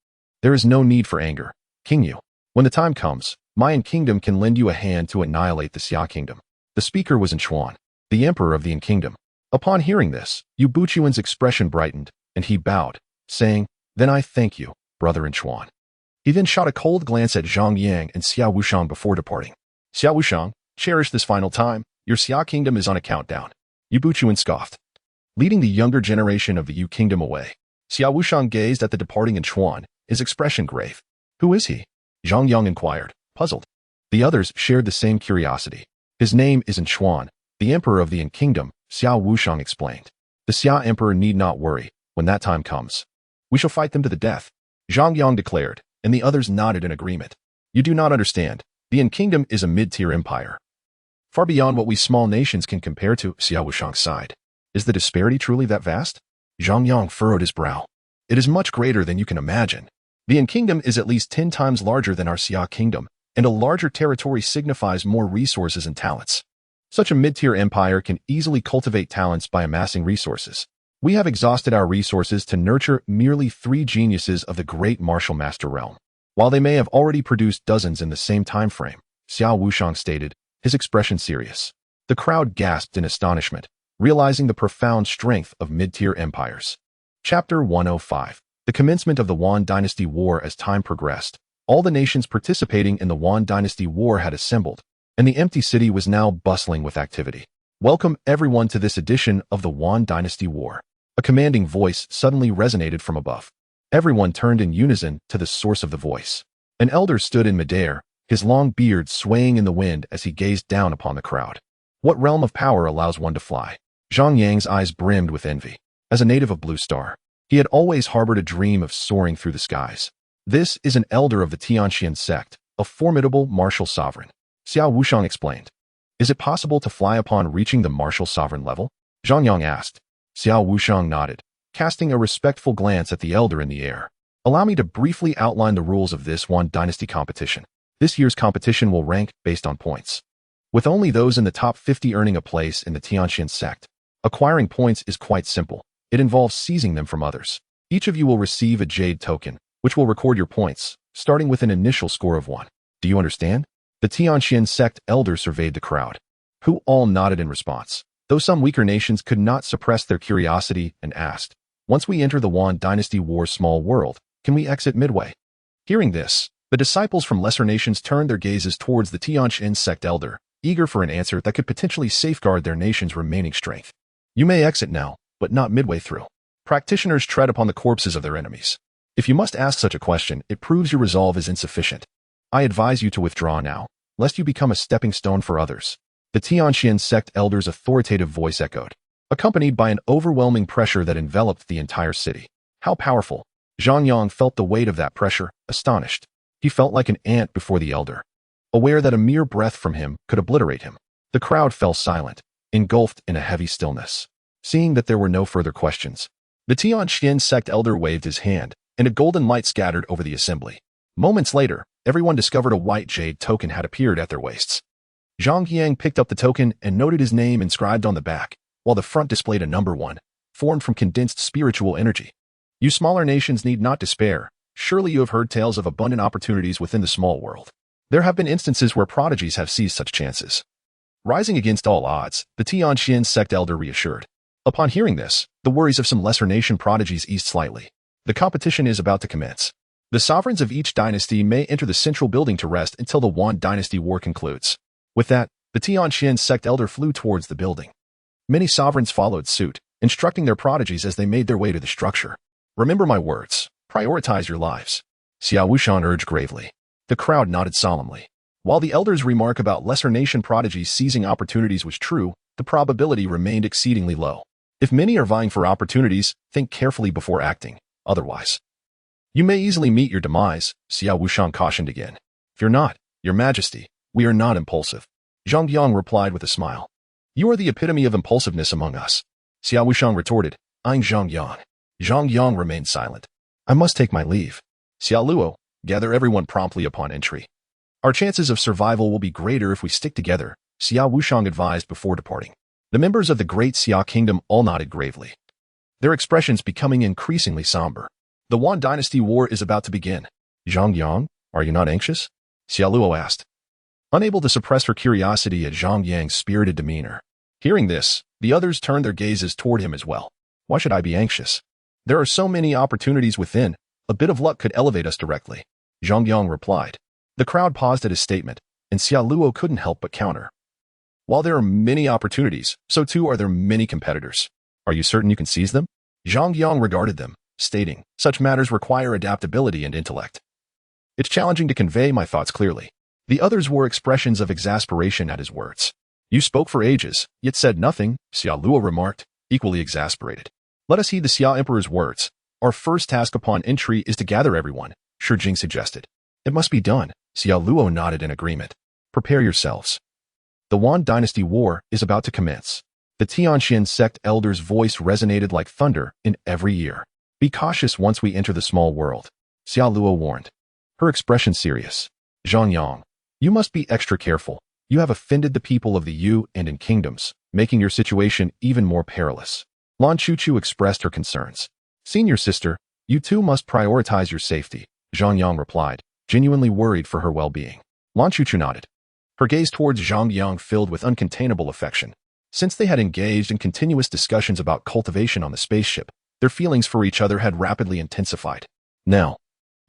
There is no need for anger, King Yu. When the time comes, Mayan Kingdom can lend you a hand to annihilate the Xia Kingdom. The speaker was Chuan, the emperor of the Yin Kingdom. Upon hearing this, Yu Buchuan's expression brightened, and he bowed, saying, Then I thank you, brother Chuan. He then shot a cold glance at Zhang Yang and Xiao Wushang before departing. Xiao Wushang, cherish this final time. Your Xia Kingdom is on a countdown. Yu Buchuan scoffed. Leading the younger generation of the Yu Kingdom away, Xiao Wushang gazed at the departing Chuan, his expression grave. Who is he? Zhang Yang inquired, puzzled. The others shared the same curiosity. His name is Chuan, the emperor of the Yin Kingdom, Xiao Wushang explained. The Xia emperor need not worry. When that time comes, we shall fight them to the death, Zhang Yang declared, and the others nodded in agreement. You do not understand. The Yin Kingdom is a mid-tier empire. Far beyond what we small nations can compare to, Xiao Wushang sighed. Is the disparity truly that vast? Zhang Yang furrowed his brow. It is much greater than you can imagine. The Yin Kingdom is at least 10 times larger than our Xia Kingdom, and a larger territory signifies more resources and talents. Such a mid-tier empire can easily cultivate talents by amassing resources. We have exhausted our resources to nurture merely 3 geniuses of the great martial master realm. While they may have already produced dozens in the same time frame, Xiao Wushang stated, his expression serious. The crowd gasped in astonishment, realizing the profound strength of mid-tier empires. Chapter 105. The commencement of the WAN Dynasty War. As time progressed, all the nations participating in the WAN Dynasty War had assembled, and the empty city was now bustling with activity. Welcome everyone to this edition of the WAN Dynasty War. A commanding voice suddenly resonated from above. Everyone turned in unison to the source of the voice. An elder stood in midair, his long beard swaying in the wind as he gazed down upon the crowd. What realm of power allows one to fly? Zhang Yang's eyes brimmed with envy. As a native of Blue Star, he had always harbored a dream of soaring through the skies. This is an elder of the Tianxian Sect, a formidable martial sovereign. Xiao Wushang explained. Is it possible to fly upon reaching the martial sovereign level? Zhang Yang asked. Xiao Wushang nodded, casting a respectful glance at the elder in the air. Allow me to briefly outline the rules of this WAN Dynasty competition. This year's competition will rank based on points, with only those in the top 50 earning a place in the Tianxian Sect. Acquiring points is quite simple. It involves seizing them from others. Each of you will receive a jade token, which will record your points, starting with an initial score of 1. Do you understand? The Tianxian Sect elder surveyed the crowd, who all nodded in response, though some weaker nations could not suppress their curiosity and asked, once we enter the WAN Dynasty War's small world, can we exit midway? Hearing this, the disciples from lesser nations turned their gazes towards the Tianxian Sect elder, eager for an answer that could potentially safeguard their nation's remaining strength. You may exit now, but not midway through. Practitioners tread upon the corpses of their enemies. If you must ask such a question, it proves your resolve is insufficient. I advise you to withdraw now, lest you become a stepping stone for others. The Tianxian Sect elder's authoritative voice echoed, accompanied by an overwhelming pressure that enveloped the entire city. How powerful! Zhang Yang felt the weight of that pressure, astonished. He felt like an ant before the elder, aware that a mere breath from him could obliterate him. The crowd fell silent, engulfed in a heavy stillness. Seeing that there were no further questions, the Tianxian Sect elder waved his hand, and a golden light scattered over the assembly. Moments later, everyone discovered a white jade token had appeared at their waists. Zhang Yang picked up the token and noted his name inscribed on the back, while the front displayed a number 1, formed from condensed spiritual energy. You smaller nations need not despair. Surely you have heard tales of abundant opportunities within the small world. There have been instances where prodigies have seized such chances. Rising against all odds, the Tianxian Sect elder reassured. Upon hearing this, the worries of some lesser nation prodigies eased slightly. The competition is about to commence. The sovereigns of each dynasty may enter the central building to rest until the WAN Dynasty War concludes. With that, the Tianqian sect elder flew towards the building. Many sovereigns followed suit, instructing their prodigies as they made their way to the structure. Remember my words. Prioritize your lives. Xiao Wuxian urged gravely. The crowd nodded solemnly. While the elder's remark about lesser nation prodigies seizing opportunities was true, the probability remained exceedingly low. If many are vying for opportunities, think carefully before acting. Otherwise, you may easily meet your demise, Xiao Wuxian cautioned again. Fear not, your majesty, we are not impulsive. Zhang Yang replied with a smile. You are the epitome of impulsiveness among us. Xiao Wuxian retorted, eyeing Zhang Yang. Zhang Yang remained silent. I must take my leave. Xiao Luo, gather everyone promptly upon entry. Our chances of survival will be greater if we stick together, Xiao Wuxian advised before departing. The members of the Great Xia Kingdom all nodded gravely, their expressions becoming increasingly somber. The WAN Dynasty War is about to begin. Zhang Yang, are you not anxious? Xiao Luo asked, unable to suppress her curiosity at Zhang Yang's spirited demeanor. Hearing this, the others turned their gazes toward him as well. Why should I be anxious? There are so many opportunities within. A bit of luck could elevate us directly. Zhang Yang replied. The crowd paused at his statement, and Xiao Luo couldn't help but counter. While there are many opportunities, so too are there many competitors. Are you certain you can seize them? Zhang Yang regarded them, stating, such matters require adaptability and intellect. It's challenging to convey my thoughts clearly. The others wore expressions of exasperation at his words. You spoke for ages, yet said nothing, Xiao Luo remarked, equally exasperated. Let us heed the Xia Emperor's words. Our first task upon entry is to gather everyone, Shi Jing suggested. It must be done, Xiao Luo nodded in agreement. Prepare yourselves. The WAN Dynasty War is about to commence. The Tianqian sect elder's voice resonated like thunder in every ear. Be cautious once we enter the small world, Xiao Luo warned, her expression serious. Zhang Yang, you must be extra careful. You have offended the people of the Yu and in kingdoms, making your situation even more perilous. Lan Chuchu expressed her concerns. Senior sister, you too must prioritize your safety, Zhang Yang replied, genuinely worried for her well-being. Lan Chuchu nodded. Her gaze towards Zhang Yang filled with uncontainable affection. Since they had engaged in continuous discussions about cultivation on the spaceship, their feelings for each other had rapidly intensified. Now,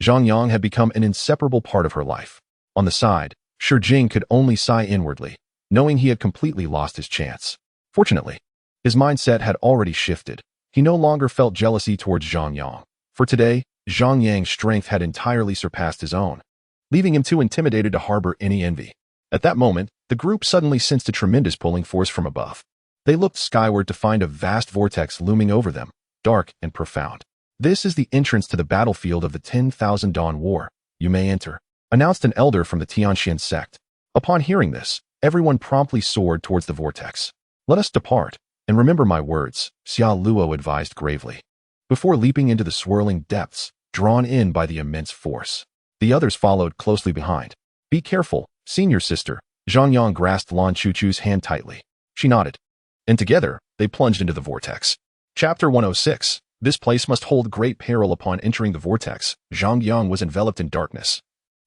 Zhang Yang had become an inseparable part of her life. On the side, Shi Jing could only sigh inwardly, knowing he had completely lost his chance. Fortunately, his mindset had already shifted. He no longer felt jealousy towards Zhang Yang. For today, Zhang Yang's strength had entirely surpassed his own, leaving him too intimidated to harbor any envy. At that moment, the group suddenly sensed a tremendous pulling force from above. They looked skyward to find a vast vortex looming over them, dark and profound. This is the entrance to the battlefield of the 10,000 Dawn War. You may enter, announced an elder from the Tianqian sect. Upon hearing this, everyone promptly soared towards the vortex. Let us depart, and remember my words, Xiao Luo advised gravely. Before leaping into the swirling depths, drawn in by the immense force, the others followed closely behind. Be careful, senior sister. Zhang Yang grasped Lan Chuchu's hand tightly. She nodded, and together, they plunged into the vortex. Chapter 106. This place must hold great peril. Upon entering the vortex, Zhang Yang was enveloped in darkness,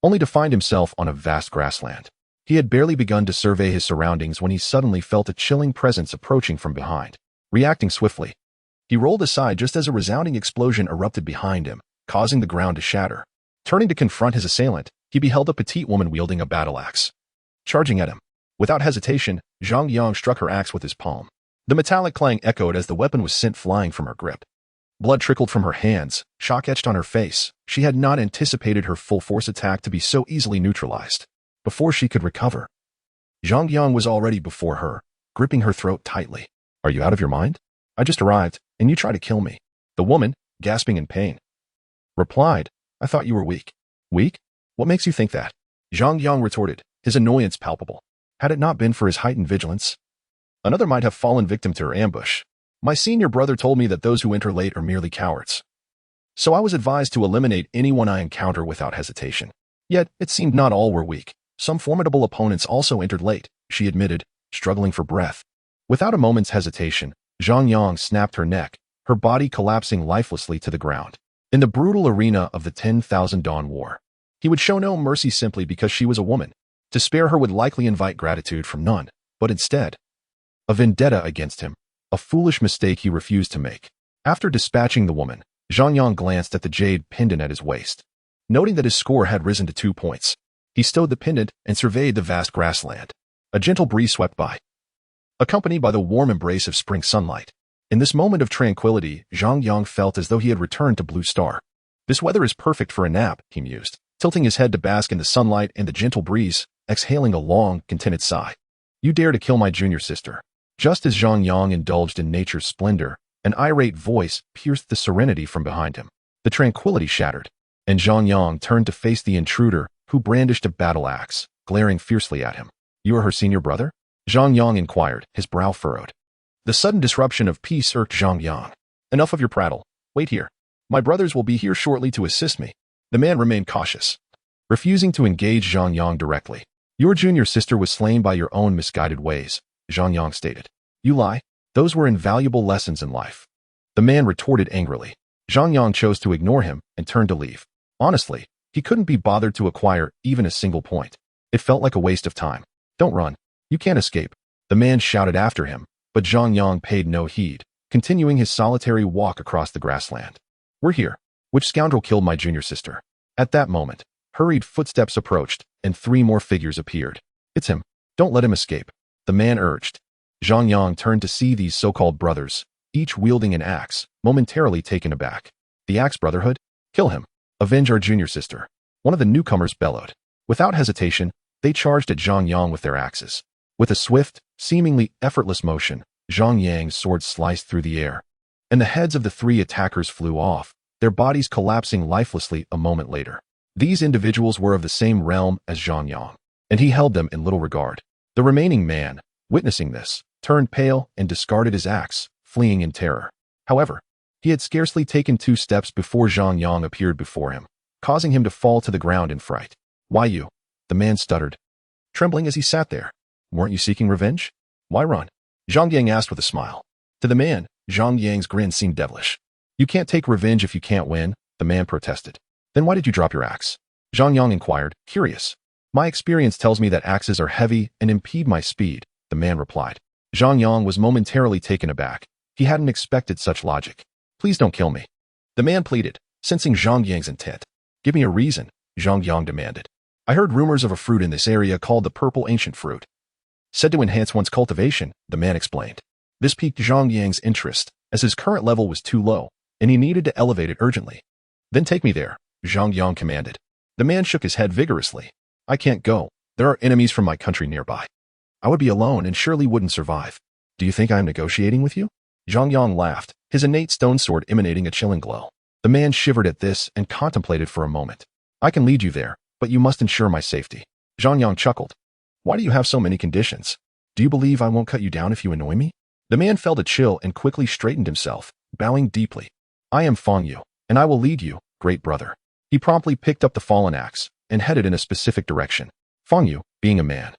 only to find himself on a vast grassland. He had barely begun to survey his surroundings when he suddenly felt a chilling presence approaching from behind. Reacting swiftly, he rolled aside just as a resounding explosion erupted behind him, causing the ground to shatter. Turning to confront his assailant, he beheld a petite woman wielding a battle axe, charging at him. Without hesitation, Zhang Yang struck her axe with his palm. The metallic clang echoed as the weapon was sent flying from her grip. Blood trickled from her hands, shock etched on her face. She had not anticipated her full-force attack to be so easily neutralized. Before she could recover, Zhang Yang was already before her, gripping her throat tightly. Are you out of your mind? I just arrived, and you try to kill me. The woman, gasping in pain, replied, I thought you were weak. Weak? What makes you think that? Zhang Yang retorted, his annoyance palpable. Had it not been for his heightened vigilance, another might have fallen victim to her ambush. My senior brother told me that those who enter late are merely cowards. So I was advised to eliminate anyone I encounter without hesitation. Yet, it seemed not all were weak. Some formidable opponents also entered late, she admitted, struggling for breath. Without a moment's hesitation, Zhang Yang snapped her neck, her body collapsing lifelessly to the ground. In the brutal arena of the 10,000 Dawn War, he would show no mercy simply because she was a woman. To spare her would likely invite gratitude from none, but instead, a vendetta against him, a foolish mistake he refused to make. After dispatching the woman, Zhang Yang glanced at the jade pendant at his waist. Noting that his score had risen to 2 points, he stowed the pendant and surveyed the vast grassland. A gentle breeze swept by, accompanied by the warm embrace of spring sunlight. In this moment of tranquility, Zhang Yang felt as though he had returned to Blue Star. This weather is perfect for a nap, he mused, tilting his head to bask in the sunlight and the gentle breeze, exhaling a long, contented sigh. You dare to kill my junior sister. Just as Zhang Yang indulged in nature's splendor, an irate voice pierced the serenity from behind him. The tranquility shattered, and Zhang Yang turned to face the intruder, who brandished a battle axe, glaring fiercely at him. You are her senior brother? Zhang Yang inquired, his brow furrowed. The sudden disruption of peace irked Zhang Yang. Enough of your prattle. Wait here. My brothers will be here shortly to assist me. The man remained cautious, refusing to engage Zhang Yang directly. Your junior sister was slain by your own misguided ways, Zhang Yang stated. You lie. Those were invaluable lessons in life. The man retorted angrily. Zhang Yang chose to ignore him and turned to leave. Honestly, he couldn't be bothered to acquire even a single point. It felt like a waste of time. Don't run. You can't escape. The man shouted after him, but Zhang Yang paid no heed, continuing his solitary walk across the grassland. We're here. Which scoundrel killed my junior sister? At that moment, hurried footsteps approached, and 3 more figures appeared. It's him. Don't let him escape, the man urged. Zhang Yang turned to see these so-called brothers, each wielding an axe, momentarily taken aback. The Axe Brotherhood? Kill him. Avenge our junior sister. One of the newcomers bellowed. Without hesitation, they charged at Zhang Yang with their axes. With a swift, seemingly effortless motion, Zhang Yang's sword sliced through the air, and the heads of the 3 attackers flew off, their bodies collapsing lifelessly a moment later. These individuals were of the same realm as Zhang Yang, and he held them in little regard. The remaining man, witnessing this, turned pale and discarded his axe, fleeing in terror. However, he had scarcely taken 2 steps before Zhang Yang appeared before him, causing him to fall to the ground in fright. Why you? The man stuttered, trembling as he sat there. Weren't you seeking revenge? Why run? Zhang Yang asked with a smile. To the man, Zhang Yang's grin seemed devilish. You can't take revenge if you can't win, the man protested. Then why did you drop your axe? Zhang Yang inquired, curious. My experience tells me that axes are heavy and impede my speed, the man replied. Zhang Yang was momentarily taken aback. He hadn't expected such logic. Please don't kill me, the man pleaded, sensing Zhang Yang's intent. Give me a reason, Zhang Yang demanded. I heard rumors of a fruit in this area called the purple ancient fruit. Said to enhance one's cultivation, the man explained. This piqued Zhang Yang's interest, as his current level was too low, and he needed to elevate it urgently. Then take me there, Zhang Yang commanded. The man shook his head vigorously. I can't go. There are enemies from my country nearby. I would be alone and surely wouldn't survive. Do you think I am negotiating with you? Zhang Yang laughed, his innate stone sword emanating a chilling glow. The man shivered at this and contemplated for a moment. I can lead you there, but you must ensure my safety. Zhang Yang chuckled. Why do you have so many conditions? Do you believe I won't cut you down if you annoy me? The man felt a chill and quickly straightened himself, bowing deeply. I am Feng Yu, and I will lead you, great brother. He promptly picked up the fallen axe and headed in a specific direction. Feng Yu, being a man,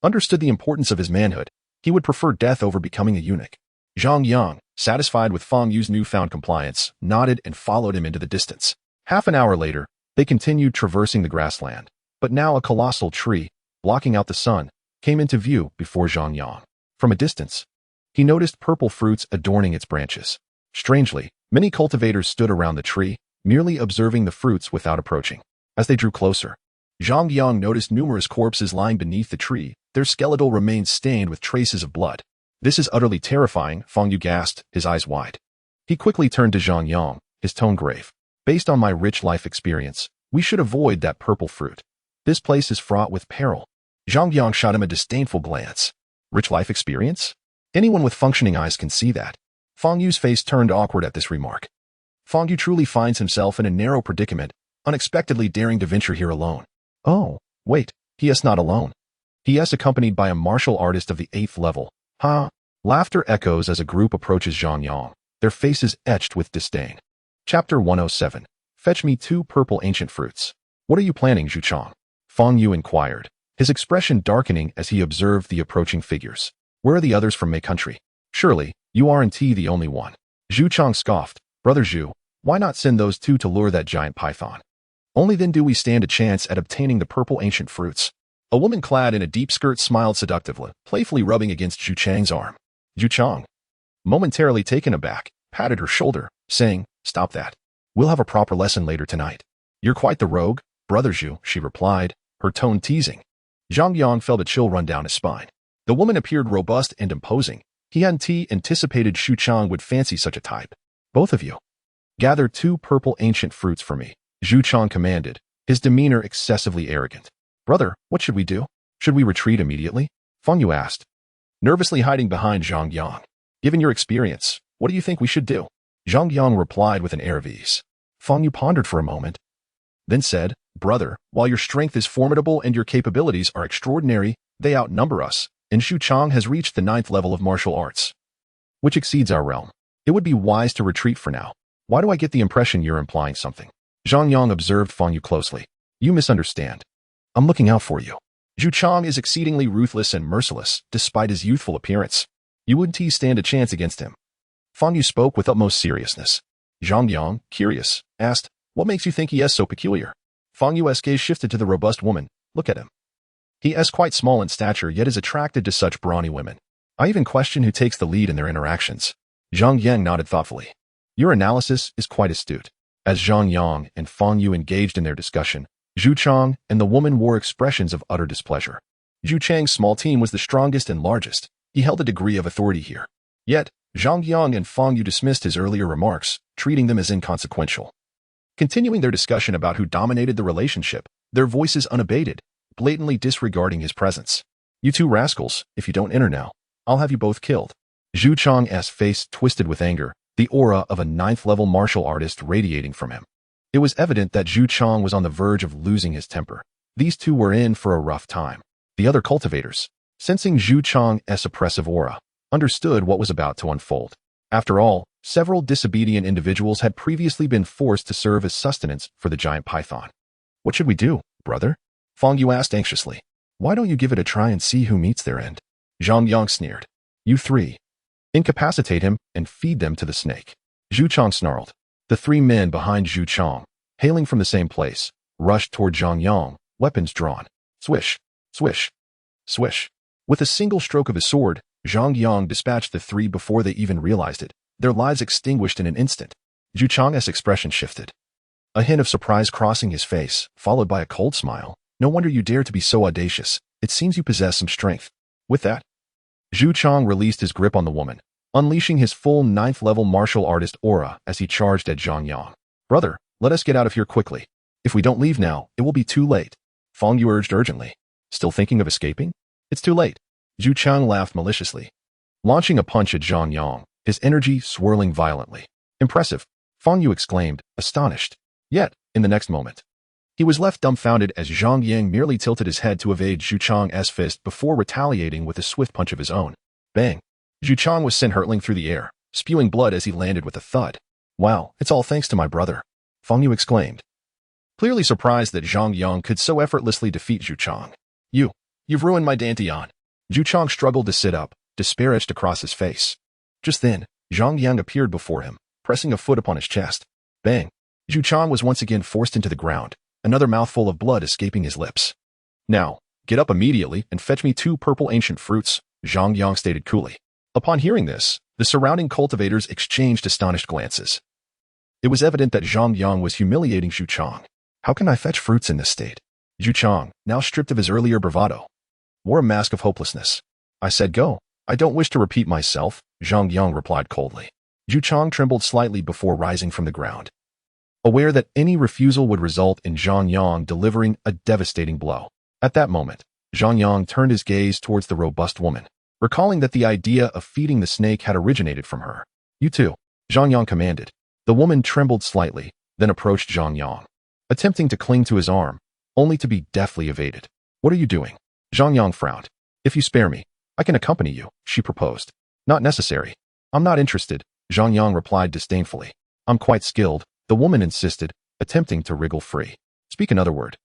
understood the importance of his manhood. He would prefer death over becoming a eunuch. Zhang Yang, satisfied with Feng Yu's newfound compliance, nodded and followed him into the distance. Half an hour later, they continued traversing the grassland, but now a colossal tree, blocking out the sun, came into view before Zhang Yang. From a distance, he noticed purple fruits adorning its branches. Strangely, many cultivators stood around the tree, merely observing the fruits without approaching. As they drew closer, Zhang Yang noticed numerous corpses lying beneath the tree, their skeletal remains stained with traces of blood. This is utterly terrifying, Feng Yu gasped, his eyes wide. He quickly turned to Zhang Yang, his tone grave. Based on my rich life experience, we should avoid that purple fruit. This place is fraught with peril. Zhang Yang shot him a disdainful glance. Rich life experience? Anyone with functioning eyes can see that. Feng Yu's face turned awkward at this remark. Feng Yu truly finds himself in a narrow predicament, unexpectedly daring to venture here alone. Oh, wait, he is not alone. He is accompanied by a martial artist of the 8th level. Ha! Laughter echoes as a group approaches Zhang Yang, their faces etched with disdain. Chapter 107. Fetch me 2 purple ancient fruits. What are you planning, Zhu Chang? Feng Yu inquired, his expression darkening as he observed the approaching figures. Where are the others from my country? Surely, you aren't the only one. Zhu Chang scoffed. Brother Zhu, why not send those 2 to lure that giant python? Only then do we stand a chance at obtaining the purple ancient fruits. A woman clad in a deep skirt smiled seductively, playfully rubbing against Zhu Chang's arm. Zhu Chang, momentarily taken aback, patted her shoulder, saying, Stop that. We'll have a proper lesson later tonight. You're quite the rogue, Brother Zhu, she replied, her tone teasing. Zhang Yang felt a chill run down his spine. The woman appeared robust and imposing. He hadn't anticipated Xu Chang would fancy such a type. Both of you, gather 2 purple ancient fruits for me, Xu Chang commanded, his demeanor excessively arrogant. Brother, what should we do? Should we retreat immediately? Feng Yu asked, nervously hiding behind Zhang Yang. Given your experience, what do you think we should do? Zhang Yang replied with an air of ease. Feng Yu pondered for a moment, then said, Brother, while your strength is formidable and your capabilities are extraordinary, they outnumber us, and Xu Chang has reached the 9th level of martial arts, which exceeds our realm. It would be wise to retreat for now. Why do I get the impression you're implying something? Zhang Yang observed Feng Yu closely. You misunderstand. I'm looking out for you. Xu Chang is exceedingly ruthless and merciless, despite his youthful appearance. You wouldn't stand a chance against him. Feng Yu spoke with utmost seriousness. Zhang Yang, curious, asked, What makes you think he is so peculiar? Feng Yu's gaze shifted to the robust woman. Look at him. He is quite small in stature, yet is attracted to such brawny women. I even question who takes the lead in their interactions. Zhang Yang nodded thoughtfully. Your analysis is quite astute. As Zhang Yang and Feng Yu engaged in their discussion, Xu Chang and the woman wore expressions of utter displeasure. Xu Chang's small team was the strongest and largest. He held a degree of authority here. Yet, Zhang Yang and Feng Yu dismissed his earlier remarks, treating them as inconsequential. Continuing their discussion about who dominated the relationship, their voices unabated, blatantly disregarding his presence. You 2 rascals, if you don't enter now, I'll have you both killed. Xu Chang's face twisted with anger, the aura of a 9th-level martial artist radiating from him. It was evident that Xu Chang was on the verge of losing his temper. These 2 were in for a rough time. The other cultivators, sensing Xu Chang's oppressive aura, understood what was about to unfold. After all, several disobedient individuals had previously been forced to serve as sustenance for the giant python. What should we do, brother? Feng Yu asked anxiously. Why don't you give it a try and see who meets their end? Zhang Yang sneered. You 3. Incapacitate him and feed them to the snake. Xu Chang snarled. The 3 men behind Xu Chang, hailing from the same place, rushed toward Zhang Yang, weapons drawn. Swish, swish, swish. With a single stroke of his sword, Zhang Yang dispatched the 3 before they even realized it, their lives extinguished in an instant. Xu Chang's expression shifted. A hint of surprise crossing his face, followed by a cold smile. No wonder you dare to be so audacious. It seems you possess some strength. With that, Xu Chang released his grip on the woman, unleashing his full 9th-level martial artist aura as he charged at Zhang Yang. Brother, let us get out of here quickly. If we don't leave now, it will be too late. Feng Yu urged urgently. Still thinking of escaping? It's too late. Xu Chang laughed maliciously, launching a punch at Zhang Yang, his energy swirling violently. Impressive, Feng Yu exclaimed, astonished. Yet, in the next moment, he was left dumbfounded as Zhang Yang merely tilted his head to evade Xu Chang's fist before retaliating with a swift punch of his own. Bang! Xu Chang was sent hurtling through the air, spewing blood as he landed with a thud. Wow, it's all thanks to my brother, Feng Yu exclaimed, clearly surprised that Zhang Yang could so effortlessly defeat Xu Chang. You've ruined my dantian. Xu Chang struggled to sit up, despair etched across his face. Just then, Zhang Yang appeared before him, pressing a foot upon his chest. Bang! Xu Chang was once again forced into the ground, another mouthful of blood escaping his lips. Now, get up immediately and fetch me 2 purple ancient fruits, Zhang Yang stated coolly. Upon hearing this, the surrounding cultivators exchanged astonished glances. It was evident that Zhang Yang was humiliating Xu Chang. How can I fetch fruits in this state? Xu Chang, now stripped of his earlier bravado, wore a mask of hopelessness. I said go. I don't wish to repeat myself, Zhang Yang replied coldly. Xu Chang trembled slightly before rising from the ground, aware that any refusal would result in Zhang Yang delivering a devastating blow. At that moment, Zhang Yang turned his gaze towards the robust woman, recalling that the idea of feeding the snake had originated from her. You too, Zhang Yang commanded. The woman trembled slightly, then approached Zhang Yang, attempting to cling to his arm, only to be deftly evaded. What are you doing? Zhang Yang frowned. If you spare me, I can accompany you, she proposed. Not necessary. I'm not interested, Zhang Yang replied disdainfully. I'm quite skilled, the woman insisted, attempting to wriggle free. Speak another word,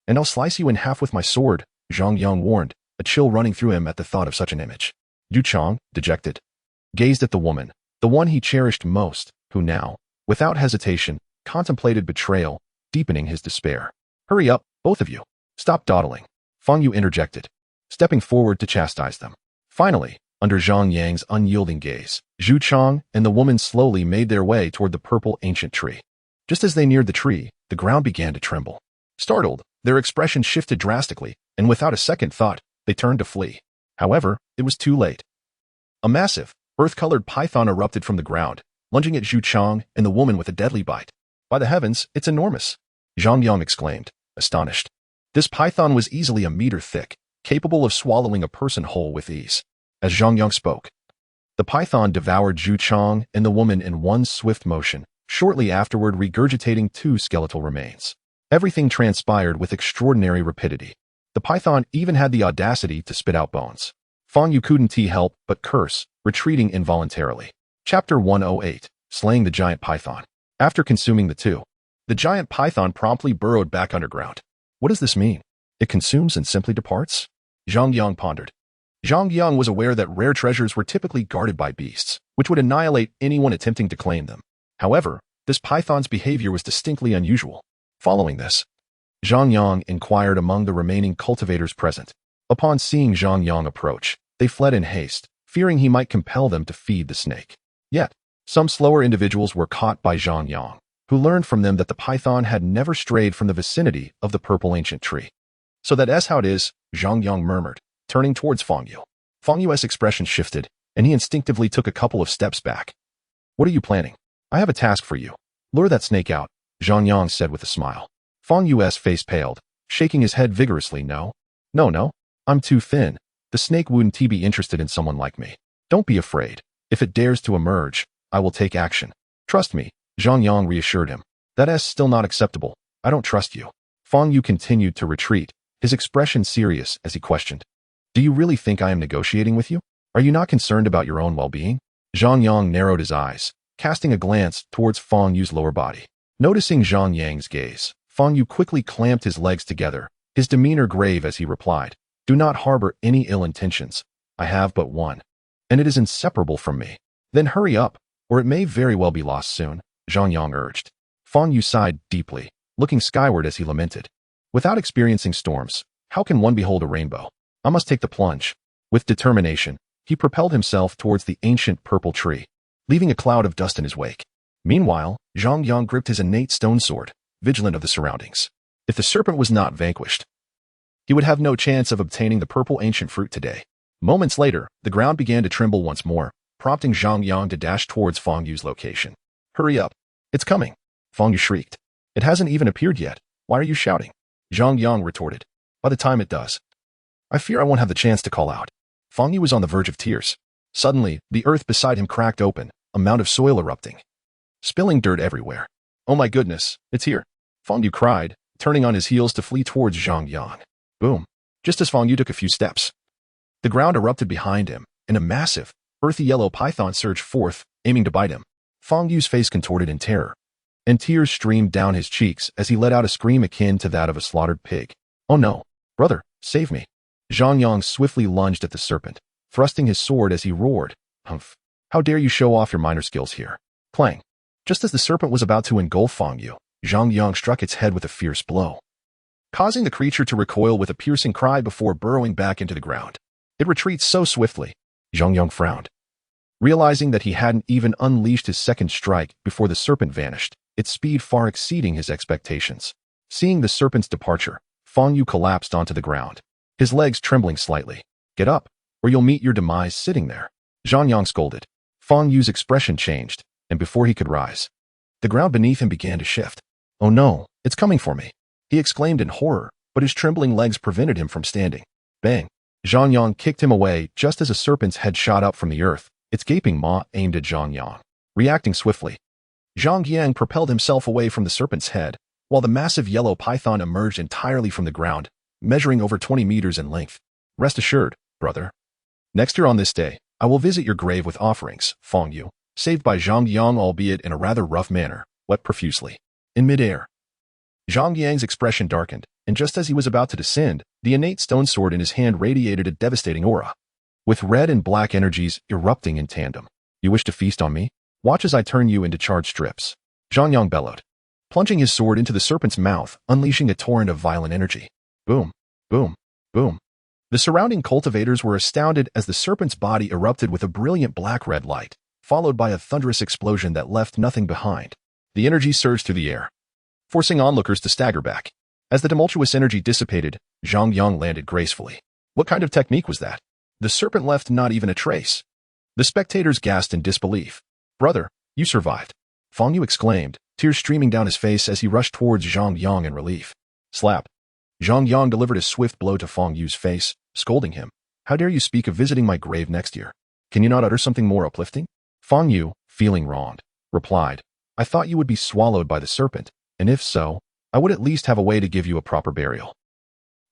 and I'll slice you in half with my sword, Zhang Yang warned, a chill running through him at the thought of such an image. Xu Chang, dejected, gazed at the woman, the one he cherished most, who now, without hesitation, contemplated betrayal, deepening his despair. Hurry up, both of you. Stop dawdling, Feng Yu interjected, stepping forward to chastise them. Finally, under Zhang Yang's unyielding gaze, Xu Chang and the woman slowly made their way toward the purple ancient tree. Just as they neared the tree, the ground began to tremble. Startled, their expression shifted drastically, and without a second thought, they turned to flee. However, it was too late. A massive, earth-colored python erupted from the ground, lunging at Zhu Chang and the woman with a deadly bite. By the heavens, it's enormous! Zhang Yang exclaimed, astonished. This python was easily a meter thick, capable of swallowing a person whole with ease. As Zhang Yang spoke, the python devoured Zhu Chang and the woman in one swift motion, shortly afterward regurgitating 2 skeletal remains. Everything transpired with extraordinary rapidity. The python even had the audacity to spit out bones. Fang Yu couldn't help but curse, retreating involuntarily. Chapter 108, Slaying the Giant Python. After consuming the 2, the giant python promptly burrowed back underground. What does this mean? It consumes and simply departs? Zhang Yang pondered. Zhang Yang was aware that rare treasures were typically guarded by beasts, which would annihilate anyone attempting to claim them. However, this python's behavior was distinctly unusual. Following this, Zhang Yang inquired among the remaining cultivators present. Upon seeing Zhang Yang approach, they fled in haste, fearing he might compel them to feed the snake. Yet, some slower individuals were caught by Zhang Yang, who learned from them that the python had never strayed from the vicinity of the purple ancient tree. So that's how it is, Zhang Yang murmured, turning towards Fang Yu. Fang Yu's expression shifted, and he instinctively took a couple of steps back. What are you planning? I have a task for you. Lure that snake out, Zhang Yang said with a smile. Fang Yu's face paled, shaking his head vigorously. No, I'm too thin. The snake wouldn't be interested in someone like me. Don't be afraid. If it dares to emerge, I will take action. Trust me, Zhang Yang reassured him. That's still not acceptable. I don't trust you. Fang Yu continued to retreat, his expression serious as he questioned. Do you really think I am negotiating with you? Are you not concerned about your own well-being? Zhang Yang narrowed his eyes, casting a glance towards Fang Yu's lower body. Noticing Zhang Yang's gaze, Fang Yu quickly clamped his legs together, his demeanor grave as he replied, Do not harbor any ill intentions. I have but one, and it is inseparable from me. Then hurry up, or it may very well be lost soon, Zhang Yang urged. Fang Yu sighed deeply, looking skyward as he lamented. Without experiencing storms, how can one behold a rainbow? I must take the plunge. With determination, he propelled himself towards the ancient purple tree, leaving a cloud of dust in his wake. Meanwhile, Zhang Yang gripped his innate stone sword, vigilant of the surroundings. If the serpent was not vanquished, he would have no chance of obtaining the purple ancient fruit today. Moments later, the ground began to tremble once more, prompting Zhang Yang to dash towards Fang Yu's location. Hurry up. It's coming. Fang Yu shrieked. It hasn't even appeared yet. Why are you shouting? Zhang Yang retorted. By the time it does, I fear I won't have the chance to call out. Fang Yu was on the verge of tears. Suddenly, the earth beside him cracked open, a mound of soil erupting, spilling dirt everywhere. Oh my goodness, it's here. Fang Yu cried, turning on his heels to flee towards Zhang Yang. Boom. Just as Fang Yu took a few steps, the ground erupted behind him, and a massive, earthy yellow python surged forth, aiming to bite him. Fang Yu's face contorted in terror, and tears streamed down his cheeks as he let out a scream akin to that of a slaughtered pig. Oh no, brother, save me. Zhang Yang swiftly lunged at the serpent, thrusting his sword as he roared. Humph. How dare you show off your minor skills here? Clang. Just as the serpent was about to engulf Fang Yu, Zhang Yang struck its head with a fierce blow, causing the creature to recoil with a piercing cry before burrowing back into the ground. It retreats so swiftly. Zhang Yang frowned, realizing that he hadn't even unleashed his second strike before the serpent vanished, its speed far exceeding his expectations. Seeing the serpent's departure, Fang Yu collapsed onto the ground, his legs trembling slightly. Get up, or you'll meet your demise sitting there. Zhang Yang scolded. Fang Yu's expression changed, and before he could rise, the ground beneath him began to shift. Oh no, it's coming for me, he exclaimed in horror, but his trembling legs prevented him from standing. Bang! Zhang Yang kicked him away just as a serpent's head shot up from the earth, its gaping maw aimed at Zhang Yang. Reacting swiftly, Zhang Yang propelled himself away from the serpent's head, while the massive yellow python emerged entirely from the ground, measuring over 20 meters in length. Rest assured, brother. Next year on this day, I will visit your grave with offerings, Fang Yu, saved by Zhang Yang, albeit in a rather rough manner, wept profusely. In midair, Zhang Yang's expression darkened, and just as he was about to descend, the innate stone sword in his hand radiated a devastating aura, with red and black energies erupting in tandem. You wish to feast on me? Watch as I turn you into charred strips. Zhang Yang bellowed, plunging his sword into the serpent's mouth, unleashing a torrent of violent energy. Boom, boom, boom. The surrounding cultivators were astounded as the serpent's body erupted with a brilliant black-red light, followed by a thunderous explosion that left nothing behind. The energy surged through the air, forcing onlookers to stagger back. As the tumultuous energy dissipated, Zhang Yang landed gracefully. What kind of technique was that? The serpent left not even a trace. The spectators gasped in disbelief. "Brother, you survived," Fang Yu exclaimed, tears streaming down his face as he rushed towards Zhang Yang in relief. Slap. Zhang Yang delivered a swift blow to Fang Yu's face, scolding him. "How dare you speak of visiting my grave next year? Can you not utter something more uplifting?" Fang Yu, feeling wronged, replied, "I thought you would be swallowed by the serpent, and if so, I would at least have a way to give you a proper burial."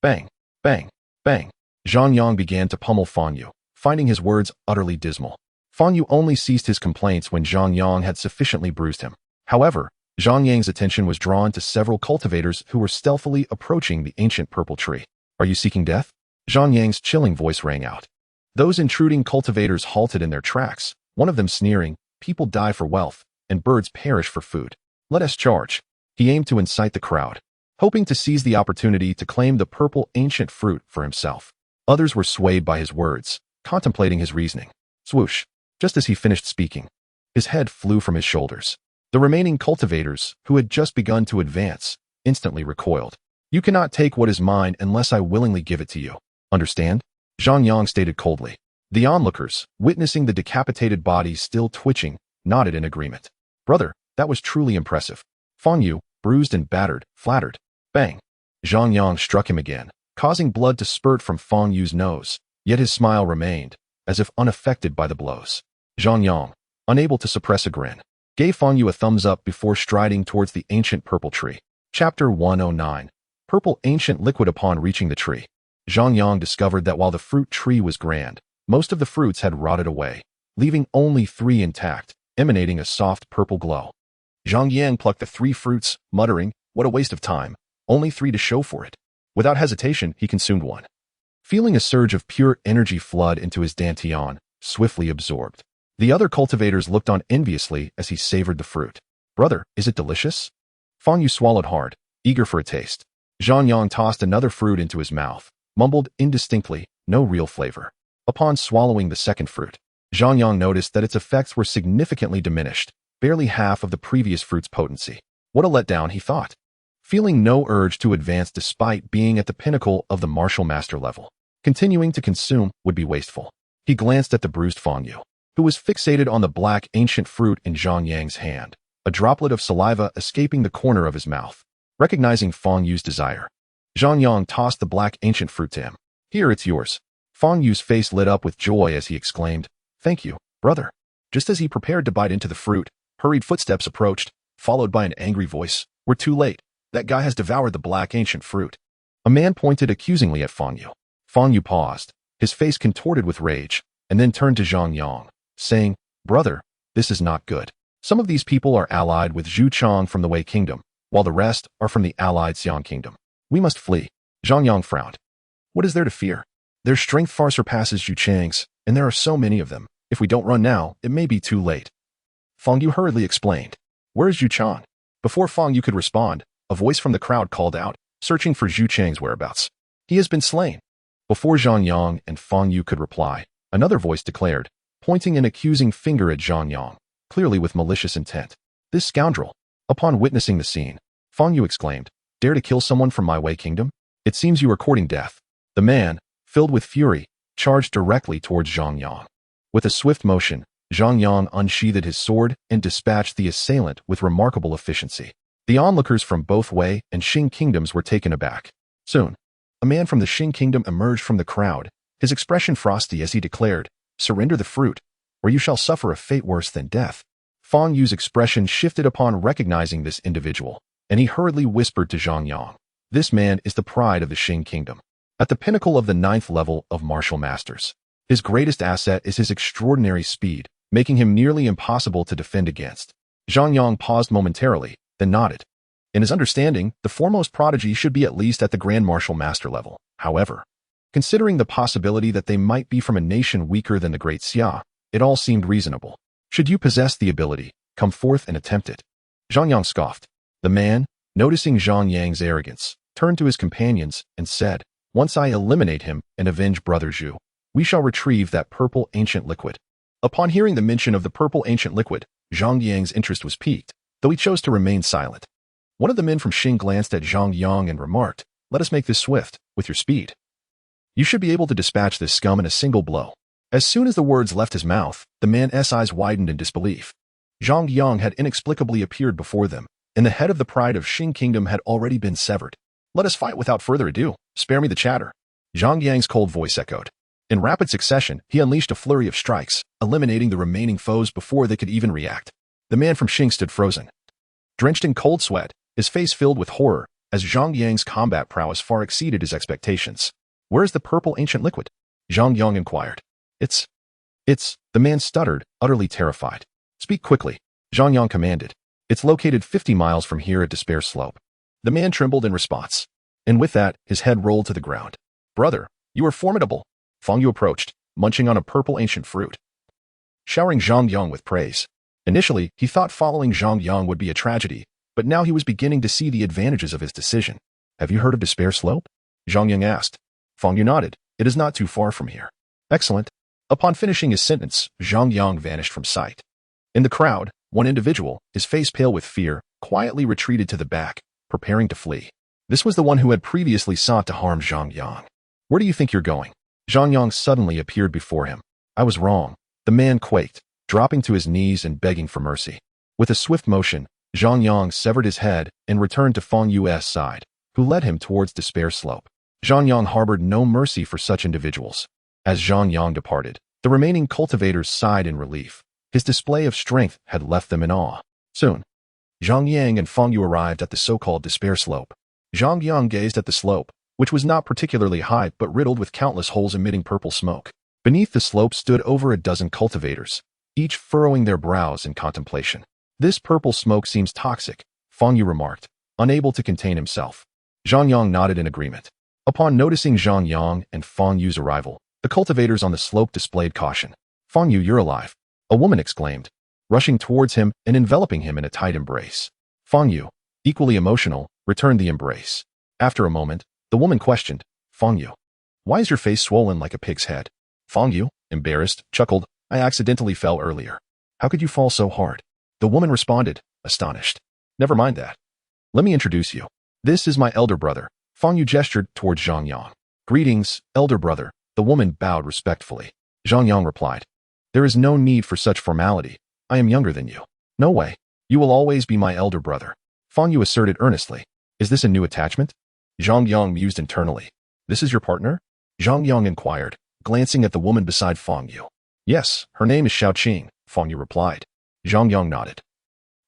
Bang, bang, bang. Zhang Yang began to pummel Fang Yu, finding his words utterly dismal. Fang Yu only ceased his complaints when Zhang Yang had sufficiently bruised him. However, Zhang Yang's attention was drawn to several cultivators who were stealthily approaching the ancient purple tree. "Are you seeking death?" Zhang Yang's chilling voice rang out. Those intruding cultivators halted in their tracks, one of them sneering, "People die for wealth, and birds perish for food. Let us charge." He aimed to incite the crowd, hoping to seize the opportunity to claim the purple ancient fruit for himself. Others were swayed by his words, contemplating his reasoning. Swoosh! Just as he finished speaking, his head flew from his shoulders. The remaining cultivators, who had just begun to advance, instantly recoiled. "You cannot take what is mine unless I willingly give it to you. Understand?" Zhang Yang stated coldly. The onlookers, witnessing the decapitated bodies still twitching, nodded in agreement. "Brother, that was truly impressive." Fang Yu, bruised and battered, flattered. Bang! Zhang Yang struck him again, causing blood to spurt from Fang Yu's nose, yet his smile remained, as if unaffected by the blows. Zhang Yang, unable to suppress a grin, gave Fang Yu a thumbs up before striding towards the ancient purple tree. Chapter 109. Purple Ancient Liquid. Upon reaching the tree, Zhang Yang discovered that while the fruit tree was grand, most of the fruits had rotted away, leaving only 3 intact, emanating a soft purple glow. Zhang Yang plucked the 3 fruits, muttering, "What a waste of time, only 3 to show for it." Without hesitation, he consumed one. Feeling a surge of pure energy flood into his dantian, swiftly absorbed. The other cultivators looked on enviously as he savored the fruit. "Brother, is it delicious?" Fang Yu swallowed hard, eager for a taste. Zhang Yang tossed another fruit into his mouth, mumbled indistinctly, "No real flavor." Upon swallowing the second fruit, Zhang Yang noticed that its effects were significantly diminished, barely half of the previous fruit's potency. What a letdown, he thought. Feeling no urge to advance despite being at the pinnacle of the martial master level, continuing to consume would be wasteful. He glanced at the bruised Fang Yu, who was fixated on the black ancient fruit in Zhang Yang's hand, a droplet of saliva escaping the corner of his mouth. Recognizing Fang Yu's desire, Zhang Yang tossed the black ancient fruit to him. "Here, it's yours." Fang Yu's face lit up with joy as he exclaimed, "Thank you, brother." Just as he prepared to bite into the fruit, hurried footsteps approached, followed by an angry voice. "We're too late. That guy has devoured the black ancient fruit." A man pointed accusingly at Fang Yu. Fang Yu paused, his face contorted with rage, and then turned to Zhang Yang, saying, "Brother, this is not good. Some of these people are allied with Zhu Chang from the Wei Kingdom, while the rest are from the allied Xiang Kingdom. We must flee." Zhang Yang frowned. "What is there to fear? Their strength far surpasses Zhu Chang's, and there are so many of them. If we don't run now, it may be too late." Fang Yu hurriedly explained, "Where is Zhu Chang?" Before Fang Yu could respond, a voice from the crowd called out, searching for Zhu Chang's whereabouts. "He has been slain." Before Zhang Yang and Fang Yu could reply, another voice declared, pointing an accusing finger at Zhang Yang, clearly with malicious intent. "This scoundrel." Upon witnessing the scene, Fang Yu exclaimed, "Dare to kill someone from my Wei Kingdom? It seems you are courting death." The man, filled with fury, charged directly towards Zhang Yang. With a swift motion, Zhang Yang unsheathed his sword and dispatched the assailant with remarkable efficiency. The onlookers from both Wei and Xing kingdoms were taken aback. Soon, a man from the Xing kingdom emerged from the crowd, his expression frosty as he declared, "Surrender the fruit, or you shall suffer a fate worse than death." Fang Yu's expression shifted upon recognizing this individual, and he hurriedly whispered to Zhang Yang, "This man is the pride of the Xing kingdom, at the pinnacle of the 9th level of martial masters. His greatest asset is his extraordinary speed, making him nearly impossible to defend against." Zhang Yang paused momentarily, then nodded. In his understanding, the foremost prodigy should be at least at the Grand Martial Master level. However, considering the possibility that they might be from a nation weaker than the Great Xia, it all seemed reasonable. "Should you possess the ability, come forth and attempt it." Zhang Yang scoffed. The man, noticing Zhang Yang's arrogance, turned to his companions and said, "Once I eliminate him and avenge Brother Zhu, we shall retrieve that purple ancient liquid." Upon hearing the mention of the purple ancient liquid, Zhang Yang's interest was piqued, though he chose to remain silent. One of the men from Xing glanced at Zhang Yang and remarked, "Let us make this swift, with your speed." You should be able to dispatch this scum in a single blow. As soon as the words left his mouth, the man's eyes widened in disbelief. Zhang Yang had inexplicably appeared before them, and the head of the pride of Xing Kingdom had already been severed. Let us fight without further ado. Spare me the chatter. Zhang Yang's cold voice echoed. In rapid succession, he unleashed a flurry of strikes, eliminating the remaining foes before they could even react. The man from Xing stood frozen, drenched in cold sweat, his face filled with horror, as Zhang Yang's combat prowess far exceeded his expectations. Where is the purple ancient liquid? Zhang Yang inquired. It's, the man stuttered, utterly terrified. Speak quickly, Zhang Yang commanded. It's located 50 miles from here at Despair Slope. The man trembled in response, and with that, his head rolled to the ground. Brother, you are formidable. Fang Yu approached, munching on a purple ancient fruit, showering Zhang Yang with praise. Initially, he thought following Zhang Yang would be a tragedy, but now he was beginning to see the advantages of his decision. Have you heard of Despair Slope? Zhang Yang asked. Fang Yu nodded. It is not too far from here. Excellent. Upon finishing his sentence, Zhang Yang vanished from sight. In the crowd, one individual, his face pale with fear, quietly retreated to the back, preparing to flee. This was the one who had previously sought to harm Zhang Yang. Where do you think you're going? Zhang Yang suddenly appeared before him. I was wrong. The man quaked, dropping to his knees and begging for mercy. With a swift motion, Zhang Yang severed his head and returned to Fang Yu's side, who led him towards Despair Slope. Zhang Yang harbored no mercy for such individuals. As Zhang Yang departed, the remaining cultivators sighed in relief. His display of strength had left them in awe. Soon, Zhang Yang and Fang Yu arrived at the so-called Despair Slope. Zhang Yang gazed at the slope, which was not particularly high but riddled with countless holes emitting purple smoke. Beneath the slope stood over a dozen cultivators, each furrowing their brows in contemplation. This purple smoke seems toxic, Fang Yu remarked, unable to contain himself. Zhang Yang nodded in agreement. Upon noticing Zhang Yang and Fang Yu's arrival, the cultivators on the slope displayed caution. Fang Yu, you're alive, a woman exclaimed, rushing towards him and enveloping him in a tight embrace. Fang Yu, equally emotional, returned the embrace. After a moment, the woman questioned, Fang Yu, why is your face swollen like a pig's head? Fang Yu, embarrassed, chuckled, I accidentally fell earlier. How could you fall so hard? The woman responded, astonished. Never mind that. Let me introduce you. This is my elder brother. Fang Yu gestured towards Zhang Yang. Greetings, elder brother. The woman bowed respectfully. Zhang Yang replied, there is no need for such formality. I am younger than you. No way. You will always be my elder brother. Fang Yu asserted earnestly. Is this a new attachment? Zhang Yang mused internally. This is your partner? Zhang Yang inquired, glancing at the woman beside Fang Yu. Yes, her name is Xiaoqing, Fang Yu replied. Zhang Yang nodded.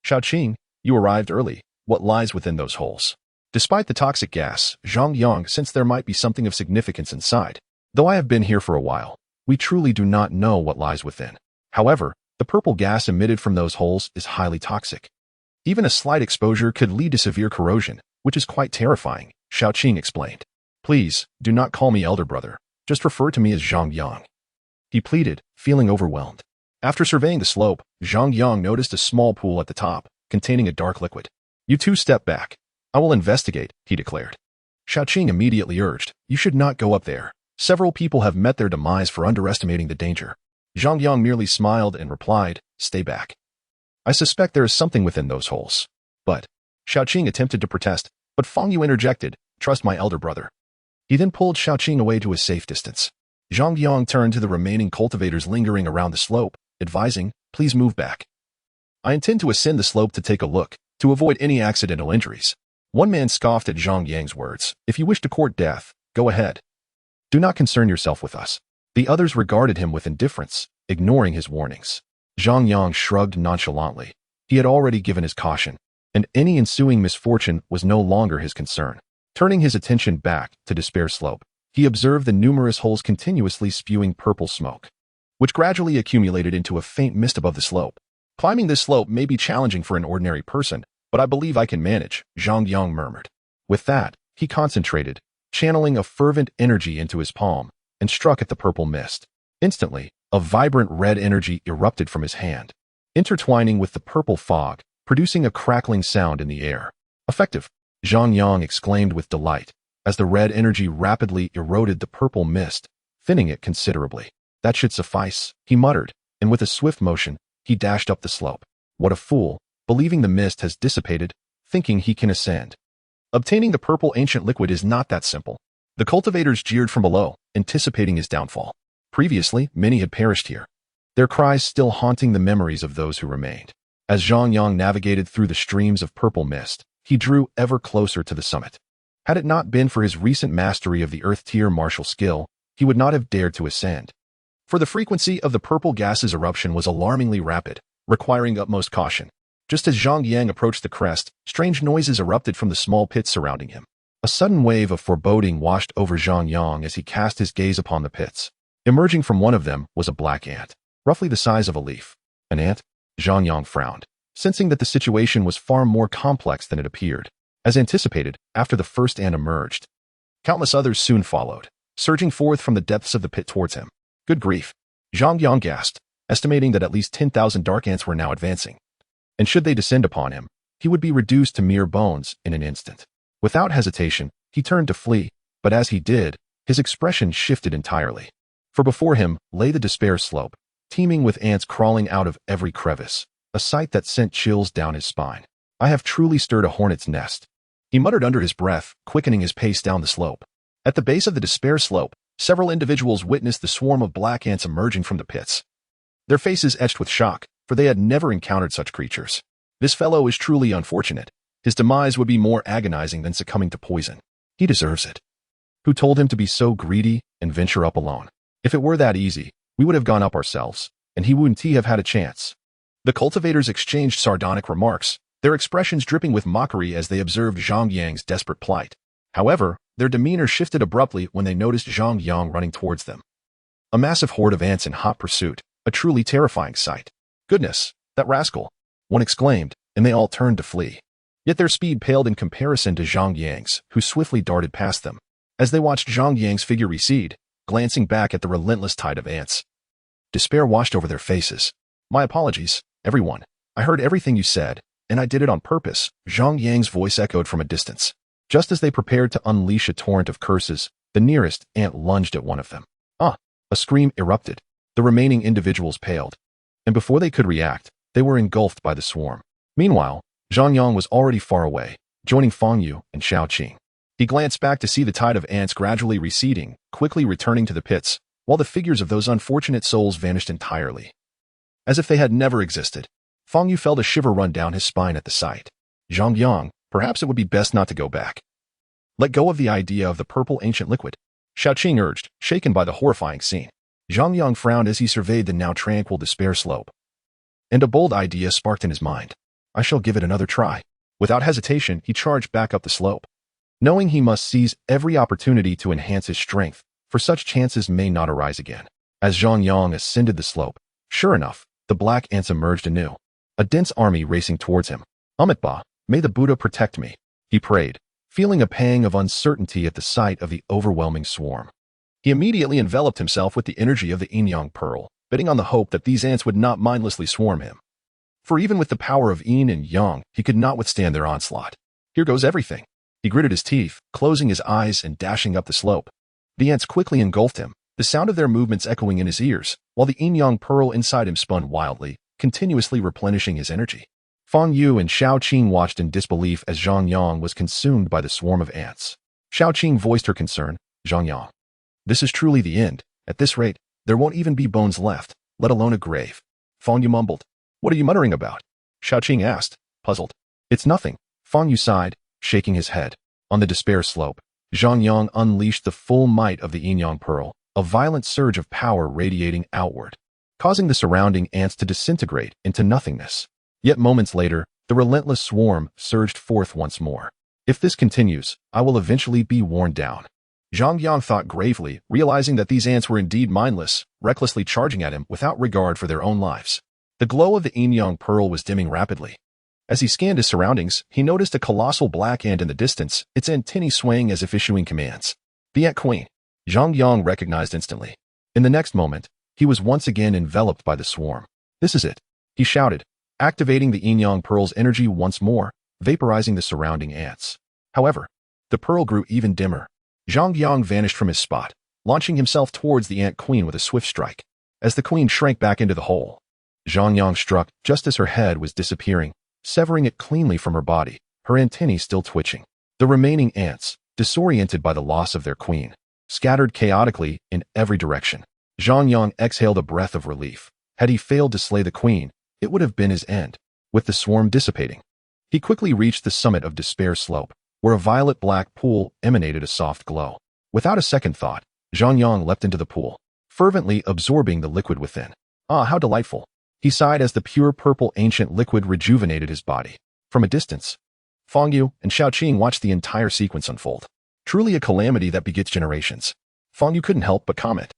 Xiaoqing, you arrived early. What lies within those holes? Despite the toxic gas, Zhang Yang sensed there might be something of significance inside. Though I have been here for a while, we truly do not know what lies within. However, the purple gas emitted from those holes is highly toxic. Even a slight exposure could lead to severe corrosion, which is quite terrifying, Xiaoqing explained. Please, do not call me elder brother. Just refer to me as Zhang Yang. He pleaded, feeling overwhelmed. After surveying the slope, Zhang Yang noticed a small pool at the top, containing a dark liquid. You two step back. I will investigate, he declared. Xiaoqing immediately urged, you should not go up there. Several people have met their demise for underestimating the danger. Zhang Yang merely smiled and replied, stay back. I suspect there is something within those holes. But, Xiaoqing attempted to protest, but Fang Yu interjected, trust my elder brother. He then pulled Xiaoqing away to a safe distance. Zhang Yang turned to the remaining cultivators lingering around the slope, advising, please move back. I intend to ascend the slope to take a look, to avoid any accidental injuries. One man scoffed at Zhang Yang's words, if you wish to court death, go ahead. Do not concern yourself with us. The others regarded him with indifference, ignoring his warnings. Zhang Yang shrugged nonchalantly. He had already given his caution, and any ensuing misfortune was no longer his concern. Turning his attention back to Despair Slope, he observed the numerous holes continuously spewing purple smoke, which gradually accumulated into a faint mist above the slope. Climbing this slope may be challenging for an ordinary person, but I believe I can manage, Zhang Yang murmured. With that, he concentrated, channeling a fervent energy into his palm, and struck at the purple mist. Instantly, a vibrant red energy erupted from his hand, intertwining with the purple fog, producing a crackling sound in the air. Effective, Zhang Yang exclaimed with delight, as the red energy rapidly eroded the purple mist, thinning it considerably. That should suffice, he muttered, and with a swift motion, he dashed up the slope. What a fool, believing the mist has dissipated, thinking he can ascend. Obtaining the purple ancient liquid is not that simple. The cultivators jeered from below, anticipating his downfall. Previously, many had perished here, their cries still haunting the memories of those who remained. As Zhang Yang navigated through the streams of purple mist, he drew ever closer to the summit. Had it not been for his recent mastery of the Earth-tier martial skill, he would not have dared to ascend. For the frequency of the purple gas's eruption was alarmingly rapid, requiring utmost caution. Just as Zhang Yang approached the crest, strange noises erupted from the small pits surrounding him. A sudden wave of foreboding washed over Zhang Yang as he cast his gaze upon the pits. Emerging from one of them was a black ant, roughly the size of a leaf. An ant? Zhang Yang frowned, sensing that the situation was far more complex than it appeared. As anticipated, after the first ant emerged, countless others soon followed, surging forth from the depths of the pit towards him. Good grief! Zhang Yang gasped, estimating that at least 10,000 dark ants were now advancing. And should they descend upon him, he would be reduced to mere bones in an instant. Without hesitation, he turned to flee, but as he did, his expression shifted entirely. For before him lay the despair slope, teeming with ants crawling out of every crevice, a sight that sent chills down his spine. I have truly stirred a hornet's nest, he muttered under his breath, quickening his pace down the slope. At the base of the despair slope, several individuals witnessed the swarm of black ants emerging from the pits. Their faces etched with shock, for they had never encountered such creatures. This fellow is truly unfortunate. His demise would be more agonizing than succumbing to poison. He deserves it. Who told him to be so greedy and venture up alone? If it were that easy, we would have gone up ourselves, and he wouldn't have had a chance. The cultivators exchanged sardonic remarks, their expressions dripping with mockery as they observed Zhang Yang's desperate plight. However, their demeanor shifted abruptly when they noticed Zhang Yang running towards them. A massive horde of ants in hot pursuit, a truly terrifying sight. Goodness, that rascal! One exclaimed, and they all turned to flee. Yet their speed paled in comparison to Zhang Yang's, who swiftly darted past them. As they watched Zhang Yang's figure recede, glancing back at the relentless tide of ants, despair washed over their faces. My apologies, everyone. I heard everything you said, and I did it on purpose, Zhang Yang's voice echoed from a distance. Just as they prepared to unleash a torrent of curses, the nearest ant lunged at one of them. Ah! A scream erupted. The remaining individuals paled. And before they could react, they were engulfed by the swarm. Meanwhile, Zhang Yang was already far away, joining Fang Yu and Xiao Qing. He glanced back to see the tide of ants gradually receding, quickly returning to the pits, while the figures of those unfortunate souls vanished entirely. As if they had never existed, Fang Yu felt a shiver run down his spine at the sight. Zhang Yang, perhaps it would be best not to go back. Let go of the idea of the purple ancient liquid, Xiao Qing urged, shaken by the horrifying scene. Zhang Yang frowned as he surveyed the now tranquil despair slope. And a bold idea sparked in his mind. I shall give it another try. Without hesitation, he charged back up the slope, knowing he must seize every opportunity to enhance his strength, for such chances may not arise again. As Zhang Yang ascended the slope, sure enough, the black ants emerged anew, a dense army racing towards him. Amitabha, may the Buddha protect me, he prayed, feeling a pang of uncertainty at the sight of the overwhelming swarm. He immediately enveloped himself with the energy of the yin-yang pearl, betting on the hope that these ants would not mindlessly swarm him. For even with the power of yin and yang, he could not withstand their onslaught. Here goes everything. He gritted his teeth, closing his eyes and dashing up the slope. The ants quickly engulfed him, the sound of their movements echoing in his ears, while the yin-yang pearl inside him spun wildly, continuously replenishing his energy. Fang Yu and Xiao Qing watched in disbelief as Zhang Yang was consumed by the swarm of ants. Xiao Qing voiced her concern. Zhang Yang, this is truly the end. At this rate, there won't even be bones left, let alone a grave. Fang Yu mumbled. What are you muttering about? Xiao Qing asked, puzzled. It's nothing, Fang Yu sighed, shaking his head. On the despair slope, Zhang Yang unleashed the full might of the yin-yang pearl, a violent surge of power radiating outward, causing the surrounding ants to disintegrate into nothingness. Yet moments later, the relentless swarm surged forth once more. If this continues, I will eventually be worn down. Zhang Yang thought gravely, realizing that these ants were indeed mindless, recklessly charging at him without regard for their own lives. The glow of the yin-yang pearl was dimming rapidly. As he scanned his surroundings, he noticed a colossal black ant in the distance, its antennae swaying as if issuing commands. The Ant Queen. Zhang Yang recognized instantly. In the next moment, he was once again enveloped by the swarm. This is it, he shouted, activating the yin-yang pearl's energy once more, vaporizing the surrounding ants. However, the pearl grew even dimmer. Zhang Yang vanished from his spot, launching himself towards the Ant Queen with a swift strike. As the queen shrank back into the hole, Zhang Yang struck just as her head was disappearing, severing it cleanly from her body, her antennae still twitching. The remaining ants, disoriented by the loss of their queen, scattered chaotically in every direction. Zhang Yang exhaled a breath of relief. Had he failed to slay the queen, it would have been his end. With the swarm dissipating, he quickly reached the summit of Despair Slope, where a violet-black pool emanated a soft glow. Without a second thought, Zhang Yang leapt into the pool, fervently absorbing the liquid within. Ah, how delightful! He sighed as the pure purple ancient liquid rejuvenated his body. From a distance, Feng Yu and Xiaoqing watched the entire sequence unfold. Truly a calamity that begets generations. Feng Yu couldn't help but comment.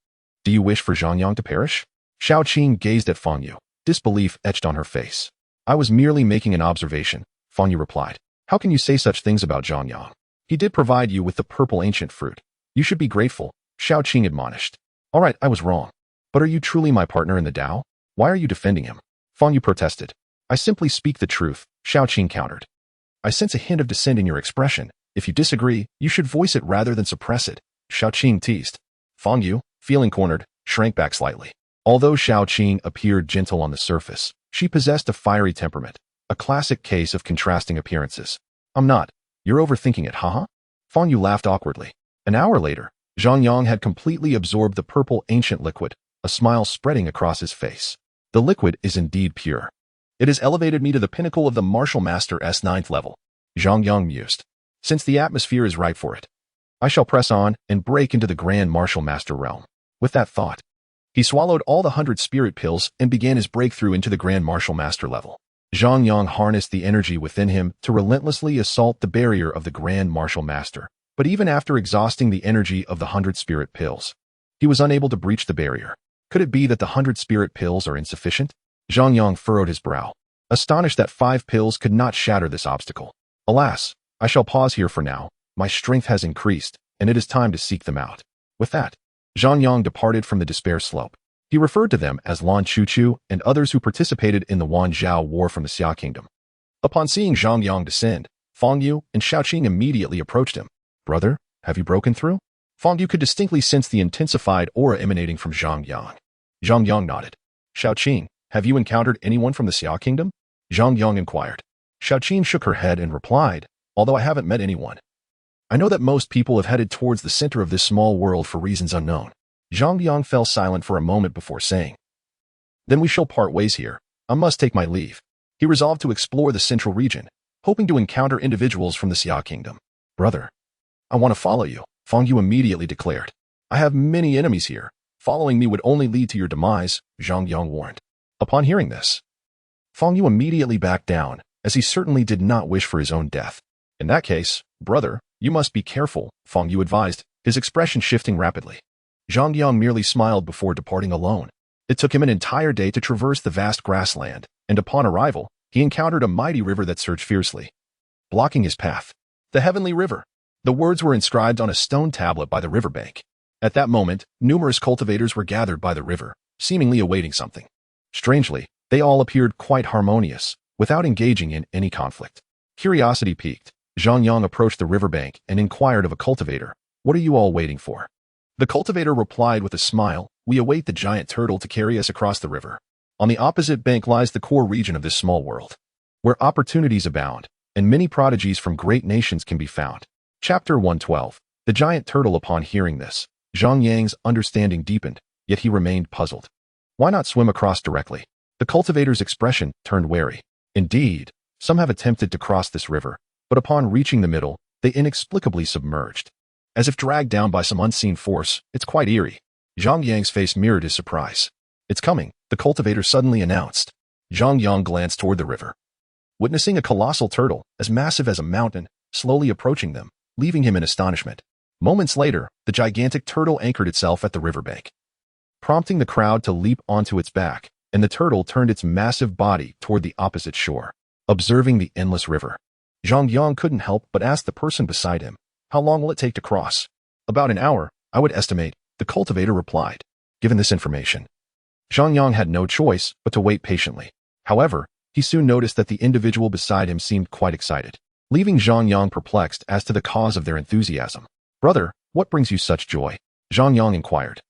Do you wish for Zhang Yang to perish? Xiaoqing gazed at Feng Yu, disbelief etched on her face. I was merely making an observation, Feng Yu replied. How can you say such things about Zhang Yang? He did provide you with the purple ancient fruit. You should be grateful, Xiaoqing admonished. All right, I was wrong. But are you truly my partner in the Tao? Why are you defending him? Feng Yu protested. I simply speak the truth, Xiaoqing countered. I sense a hint of dissent in your expression. If you disagree, you should voice it rather than suppress it, Xiaoqing teased. Feng Yu, feeling cornered, shrank back slightly. Although Xiaoqing appeared gentle on the surface, she possessed a fiery temperament, a classic case of contrasting appearances. I'm not. You're overthinking it, haha? Feng Yu laughed awkwardly. An hour later, Zhang Yang had completely absorbed the purple ancient liquid, a smile spreading across his face. The liquid is indeed pure. It has elevated me to the pinnacle of the martial master's 9th level, Zhang Yang mused. Since the atmosphere is right for it, I shall press on and break into the grand martial master realm. With that thought, he swallowed all the 100 spirit pills and began his breakthrough into the grand martial master level. Zhang Yang harnessed the energy within him to relentlessly assault the barrier of the grand martial master. But even after exhausting the energy of the 100 spirit pills, he was unable to breach the barrier. Could it be that the 100 spirit pills are insufficient? Zhang Yang furrowed his brow, astonished that 5 pills could not shatter this obstacle. Alas, I shall pause here for now. My strength has increased, and it is time to seek them out. With that, Zhang Yang departed from the Despair Slope. He referred to them as Lan Chuchu and others who participated in the WAN Xiao War from the Xia Kingdom. Upon seeing Zhang Yang descend, Feng Yu and Xiaoqing immediately approached him. Brother, have you broken through? Feng Yu could distinctly sense the intensified aura emanating from Zhang Yang. Zhang Yang nodded. Xiaoqing, have you encountered anyone from the Xia Kingdom? Zhang Yang inquired. Xiaoqing shook her head and replied, although I haven't met anyone. I know that most people have headed towards the center of this small world for reasons unknown. Zhang Yang fell silent for a moment before saying, Then we shall part ways here. I must take my leave. He resolved to explore the central region, hoping to encounter individuals from the Xia Kingdom. Brother, I want to follow you, Feng Yu immediately declared. I have many enemies here. Following me would only lead to your demise, Zhang Yang warned. Upon hearing this, Feng Yu immediately backed down, as he certainly did not wish for his own death. In that case, brother, you must be careful, Feng Yu advised, his expression shifting rapidly. Zhang Yang merely smiled before departing alone. It took him an entire day to traverse the vast grassland, and upon arrival, he encountered a mighty river that surged fiercely, blocking his path. The Heavenly River. The words were inscribed on a stone tablet by the riverbank. At that moment, numerous cultivators were gathered by the river, seemingly awaiting something. Strangely, they all appeared quite harmonious, without engaging in any conflict. Curiosity piqued, Zhang Yang approached the riverbank and inquired of a cultivator, What are you all waiting for? The cultivator replied with a smile, We await the giant turtle to carry us across the river. On the opposite bank lies the core region of this small world, where opportunities abound, and many prodigies from great nations can be found. Chapter 112. The giant turtle. Upon hearing this, Zhang Yang's understanding deepened, yet he remained puzzled. Why not swim across directly? The cultivator's expression turned wary. Indeed, some have attempted to cross this river, but upon reaching the middle, they inexplicably submerged. As if dragged down by some unseen force, it's quite eerie. Zhang Yang's face mirrored his surprise. It's coming, the cultivator suddenly announced. Zhang Yang glanced toward the river, witnessing a colossal turtle, as massive as a mountain, slowly approaching them, leaving him in astonishment. Moments later, the gigantic turtle anchored itself at the riverbank, prompting the crowd to leap onto its back, and the turtle turned its massive body toward the opposite shore, observing the endless river. Zhang Yang couldn't help but ask the person beside him, How long will it take to cross? About an hour, I would estimate, the cultivator replied. Given this information, Zhang Yang had no choice but to wait patiently. However, he soon noticed that the individual beside him seemed quite excited, leaving Zhang Yang perplexed as to the cause of their enthusiasm. Brother, what brings you such joy? Zhang Yang inquired.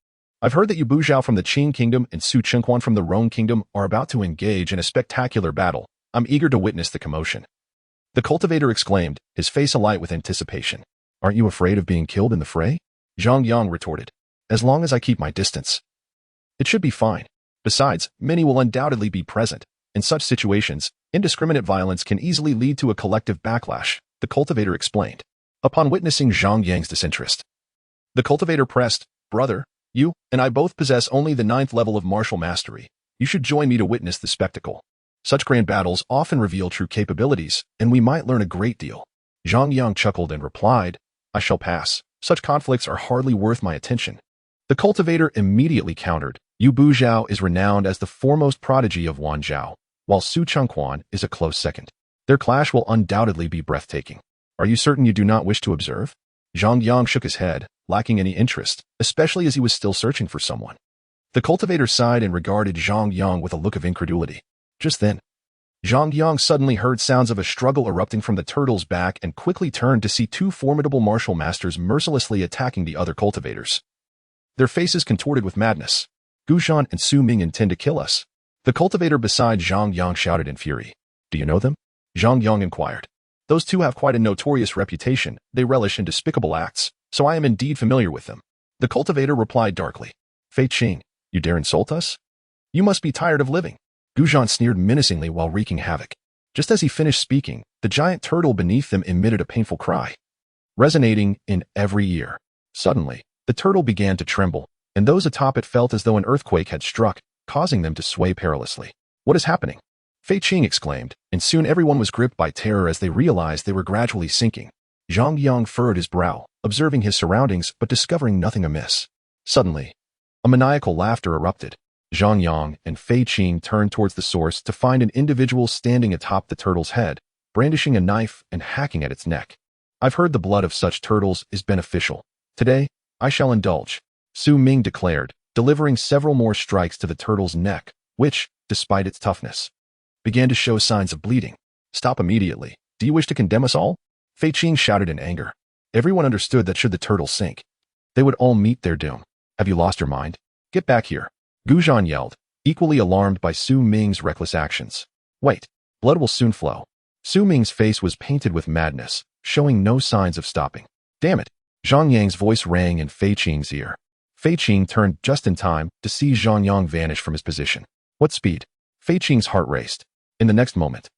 I've heard that Yu Buzhao from the Qing Kingdom and Su Chengquan from the Rong Kingdom are about to engage in a spectacular battle. I'm eager to witness the commotion. The cultivator exclaimed, his face alight with anticipation. Aren't you afraid of being killed in the fray? Zhang Yang retorted. As long as I keep my distance, it should be fine. Besides, many will undoubtedly be present. In such situations, indiscriminate violence can easily lead to a collective backlash, the cultivator explained. Upon witnessing Zhang Yang's disinterest, the cultivator pressed, Brother, you and I both possess only the 9th level of martial mastery. You should join me to witness the spectacle. Such grand battles often reveal true capabilities, and we might learn a great deal. Zhang Yang chuckled and replied, I shall pass. Such conflicts are hardly worth my attention. The cultivator immediately countered, Yu Buzhao is renowned as the foremost prodigy of WAN Xiao, while Su Chengquan is a close second. Their clash will undoubtedly be breathtaking. Are you certain you do not wish to observe? Zhang Yang shook his head, lacking any interest, especially as he was still searching for someone. The cultivator sighed and regarded Zhang Yang with a look of incredulity. Just then, Zhang Yang suddenly heard sounds of a struggle erupting from the turtle's back and quickly turned to see 2 formidable martial masters mercilessly attacking the other cultivators. Their faces contorted with madness. Guzhan and Su Ming intend to kill us. The cultivator beside Zhang Yang shouted in fury. Do you know them? Zhang Yang inquired. Those 2 have quite a notorious reputation. They relish in despicable acts, so I am indeed familiar with them. The cultivator replied darkly. Fei Qing, you dare insult us? You must be tired of living. Guzhan sneered menacingly while wreaking havoc. Just as he finished speaking, the giant turtle beneath them emitted a painful cry, resonating in every ear. Suddenly, the turtle began to tremble, and those atop it felt as though an earthquake had struck, causing them to sway perilously. What is happening? Fei Qing exclaimed, and soon everyone was gripped by terror as they realized they were gradually sinking. Zhang Yang furrowed his brow, observing his surroundings but discovering nothing amiss. Suddenly, a maniacal laughter erupted. Zhang Yang and Fei Qing turned towards the source to find an individual standing atop the turtle's head, brandishing a knife and hacking at its neck. I've heard the blood of such turtles is beneficial. Today, I shall indulge, Su Ming declared, delivering several more strikes to the turtle's neck, which, despite its toughness, began to show signs of bleeding. Stop immediately. Do you wish to condemn us all? Fei Qing shouted in anger. Everyone understood that should the turtle sink, they would all meet their doom. Have you lost your mind? Get back here. Guzhan yelled, equally alarmed by Su Ming's reckless actions. Wait, blood will soon flow. Su Ming's face was painted with madness, showing no signs of stopping. Damn it! Zhang Yang's voice rang in Fei Qing's ear. Fei Qing turned just in time to see Zhang Yang vanish from his position. What speed? Fei Qing's heart raced. In the next moment,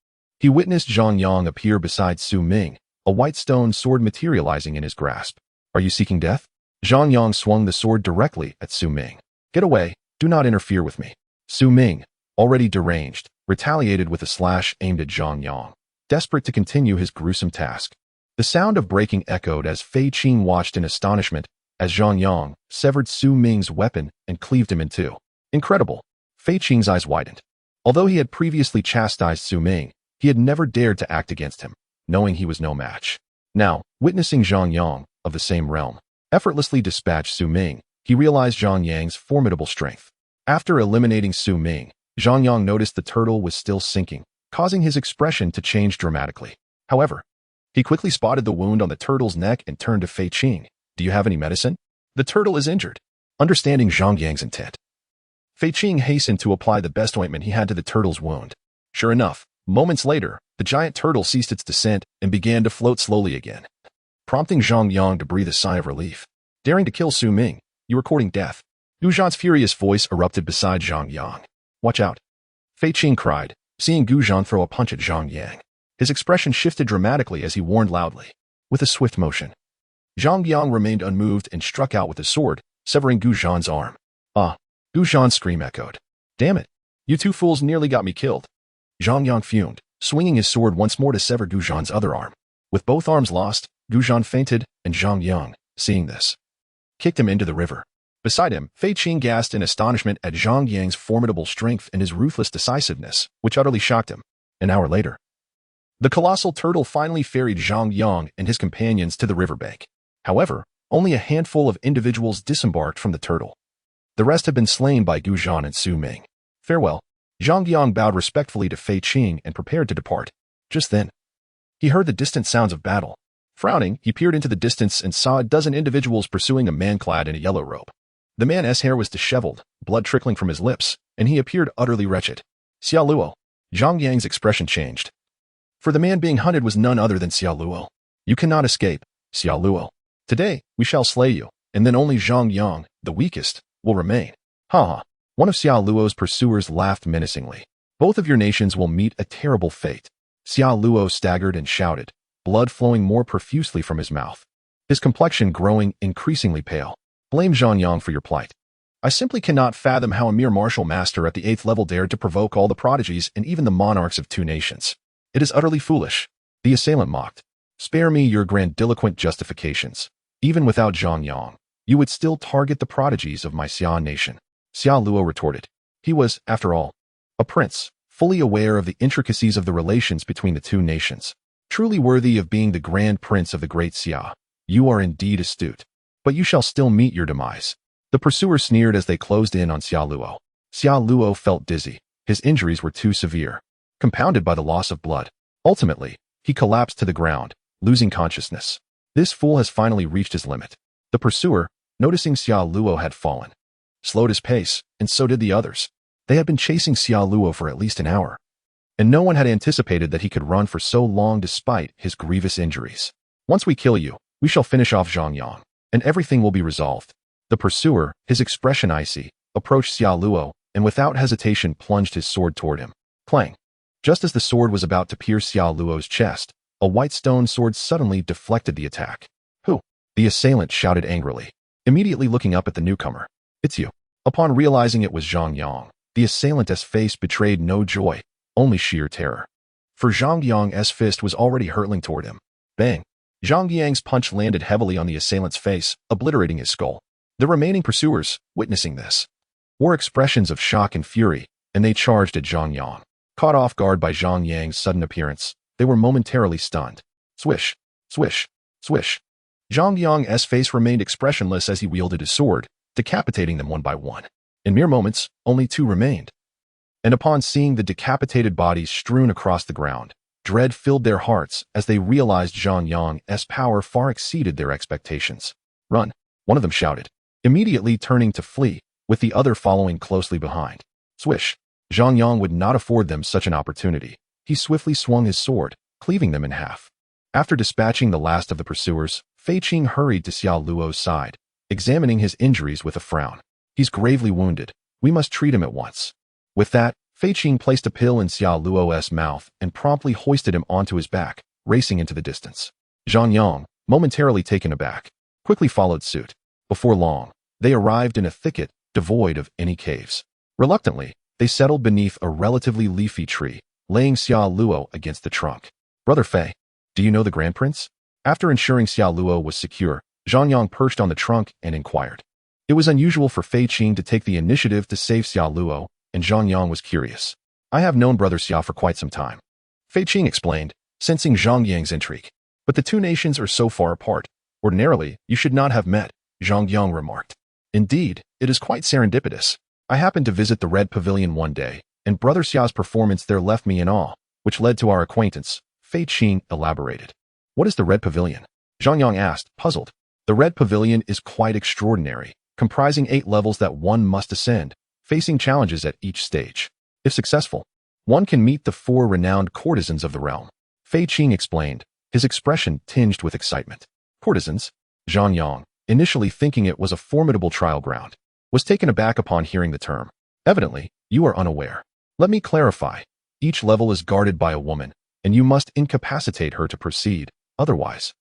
he witnessed Zhang Yang appear beside Su Ming, a white stone sword materializing in his grasp. Are you seeking death? Zhang Yang swung the sword directly at Su Ming. Get away. Do not interfere with me. Su Ming, already deranged, retaliated with a slash aimed at Zhang Yang, desperate to continue his gruesome task. The sound of breaking echoed as Fei Qing watched in astonishment as Zhang Yang severed Su Ming's weapon and cleaved him in 2. Incredible. Fei Qing's eyes widened. Although he had previously chastised Su Ming, he had never dared to act against him, knowing he was no match. Now, witnessing Zhang Yang, of the same realm, effortlessly dispatch Su Ming, he realized Zhang Yang's formidable strength. After eliminating Su Ming, Zhang Yang noticed the turtle was still sinking, causing his expression to change dramatically. However, he quickly spotted the wound on the turtle's neck and turned to Fei Qing. Do you have any medicine? The turtle is injured. Understanding Zhang Yang's intent, Fei Qing hastened to apply the best ointment he had to the turtle's wound. Sure enough, moments later, the giant turtle ceased its descent and began to float slowly again, prompting Zhang Yang to breathe a sigh of relief. Daring to kill Su Ming, you are courting death. Guzhan's furious voice erupted beside Zhang Yang. Watch out. Fei Qing cried, seeing Guzhan throw a punch at Zhang Yang. His expression shifted dramatically as he warned loudly. With a swift motion, Zhang Yang remained unmoved and struck out with his sword, severing Guzhan's arm. Ah! Guzhan's scream echoed. Damn it! You 2 fools nearly got me killed. Zhang Yang fumed, swinging his sword once more to sever Guzhan's other arm. With both arms lost, Guzhan fainted, and Zhang Yang, seeing this, kicked him into the river. Beside him, Fei Qing gasped in astonishment at Zhang Yang's formidable strength and his ruthless decisiveness, which utterly shocked him. An hour later, the colossal turtle finally ferried Zhang Yang and his companions to the riverbank. However, only a handful of individuals disembarked from the turtle. The rest had been slain by Guzhan and Su Ming. Farewell. Zhang Yang bowed respectfully to Fei Qing and prepared to depart. Just then, he heard the distant sounds of battle. Frowning, he peered into the distance and saw a dozen individuals pursuing a man clad in a yellow robe. The man's hair was disheveled, blood trickling from his lips, and he appeared utterly wretched. Xiao Luo. Zhang Yang's expression changed. For the man being hunted was none other than Xiao Luo. You cannot escape, Xiao Luo. Today, we shall slay you. and then only Zhang Yang, the weakest, will remain. Ha! One of Xiao Luo's pursuers laughed menacingly. Both of your nations will meet a terrible fate. Xiao Luo staggered and shouted, blood flowing more profusely from his mouth, his complexion growing increasingly pale. Blame Zhang Yang for your plight. I simply cannot fathom how a mere martial master at the 8th level dared to provoke all the prodigies and even the monarchs of 2 nations. It is utterly foolish. The assailant mocked. Spare me your grandiloquent justifications. Even without Zhang Yang, you would still target the prodigies of my Xia nation. Xiao Luo retorted. He was, after all, a prince, fully aware of the intricacies of the relations between the 2 nations. Truly worthy of being the grand prince of the great Xia. You are indeed astute. But you shall still meet your demise. The pursuers sneered as they closed in on Xiao Luo. Xiao Luo felt dizzy. His injuries were too severe, compounded by the loss of blood. Ultimately, he collapsed to the ground, losing consciousness. This fool has finally reached his limit. The pursuer, noticing Xiao Luo had fallen, slowed his pace, and so did the others. They had been chasing Xiao Luo for at least an hour, and no one had anticipated that he could run for so long despite his grievous injuries. Once we kill you, we shall finish off Zhang Yang, and everything will be resolved. The pursuer, his expression icy, approached Xiao Luo, and without hesitation plunged his sword toward him. Clang! Just as the sword was about to pierce Xiao Luo's chest, a white stone sword suddenly deflected the attack. Who? The assailant shouted angrily, immediately looking up at the newcomer. It's you. Upon realizing it was Zhang Yang, the assailant's face betrayed no joy, only sheer terror. For Zhang Yang's fist was already hurtling toward him. Bang! Zhang Yang's punch landed heavily on the assailant's face, obliterating his skull. The remaining pursuers, witnessing this, wore expressions of shock and fury, and they charged at Zhang Yang. Caught off guard by Zhang Yang's sudden appearance, they were momentarily stunned. Swish, swish, swish. Zhang Yang's face remained expressionless as he wielded his sword, decapitating them one by one. In mere moments, only 2 remained. And upon seeing the decapitated bodies strewn across the ground, dread filled their hearts as they realized Zhang Yang's power far exceeded their expectations. Run, one of them shouted, immediately turning to flee, with the other following closely behind. Swish! Zhang Yang would not afford them such an opportunity. He swiftly swung his sword, cleaving them in half. After dispatching the last of the pursuers, Fei Qing hurried to Xiao Luo's side, examining his injuries with a frown. He's gravely wounded. We must treat him at once. With that, Fei Qing placed a pill in Xiao Luo's mouth and promptly hoisted him onto his back, racing into the distance. Zhang Yang, momentarily taken aback, quickly followed suit. Before long, they arrived in a thicket devoid of any caves. Reluctantly, they settled beneath a relatively leafy tree, laying Xiao Luo against the trunk. Brother Fei, do you know the Grand Prince? After ensuring Xiao Luo was secure, Zhang Yang perched on the trunk and inquired. It was unusual for Fei Qing to take the initiative to save Xiao Luo, and Zhang Yang was curious. I have known Brother Xiao for quite some time, Fei Qing explained, sensing Zhang Yang's intrigue. But the 2 nations are so far apart. Ordinarily, you should not have met, Zhang Yang remarked. Indeed, it is quite serendipitous. I happened to visit the Red Pavilion one day, and Brother Xiao's performance there left me in awe, which led to our acquaintance, Fei Qing elaborated. What is the Red Pavilion? Zhang Yang asked, puzzled. The Red Pavilion is quite extraordinary, comprising 8 levels that one must ascend, facing challenges at each stage. If successful, one can meet the 4 renowned courtesans of the realm. Fei Qing explained, his expression tinged with excitement. Courtesans? Zhang Yang, initially thinking it was a formidable trial ground, was taken aback upon hearing the term. Evidently, you are unaware. Let me clarify. Each level is guarded by a woman, and you must incapacitate her to proceed, otherwise,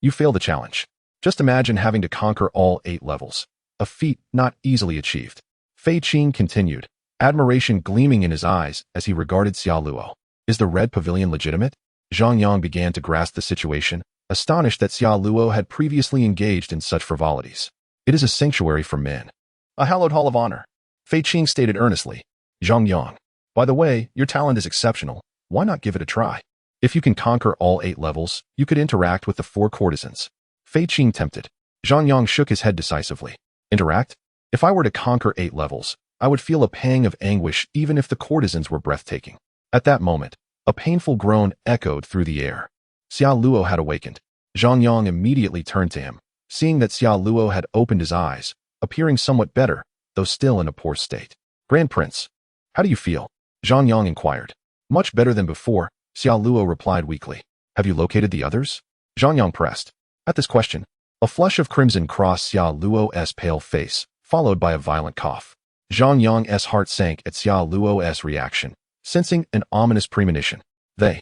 you fail the challenge. Just imagine having to conquer all 8 levels, a feat not easily achieved. Fei Qing continued, admiration gleaming in his eyes as he regarded Xiao Luo. Is the Red Pavilion legitimate? Zhang Yang began to grasp the situation, astonished that Xiao Luo had previously engaged in such frivolities. It is a sanctuary for men. A hallowed hall of honor, Fei Qing stated earnestly. Zhang Yang, by the way, your talent is exceptional. Why not give it a try? If you can conquer all 8 levels, you could interact with the 4 courtesans. Fei Qing tempted. Zhang Yang shook his head decisively. Interact? If I were to conquer 8 levels, I would feel a pang of anguish even if the courtesans were breathtaking. At that moment, a painful groan echoed through the air. Xiao Luo had awakened. Zhang Yang immediately turned to him, seeing that Xiao Luo had opened his eyes, appearing somewhat better, though still in a poor state. Grand Prince, how do you feel? Zhang Yang inquired. Much better than before, Xiao Luo replied weakly. Have you located the others? Zhang Yang pressed. At this question, A flush of crimson crossed Xia Luo's pale face, followed by a violent cough. Zhang Yang's heart sank at Xia Luo's reaction, sensing an ominous premonition. They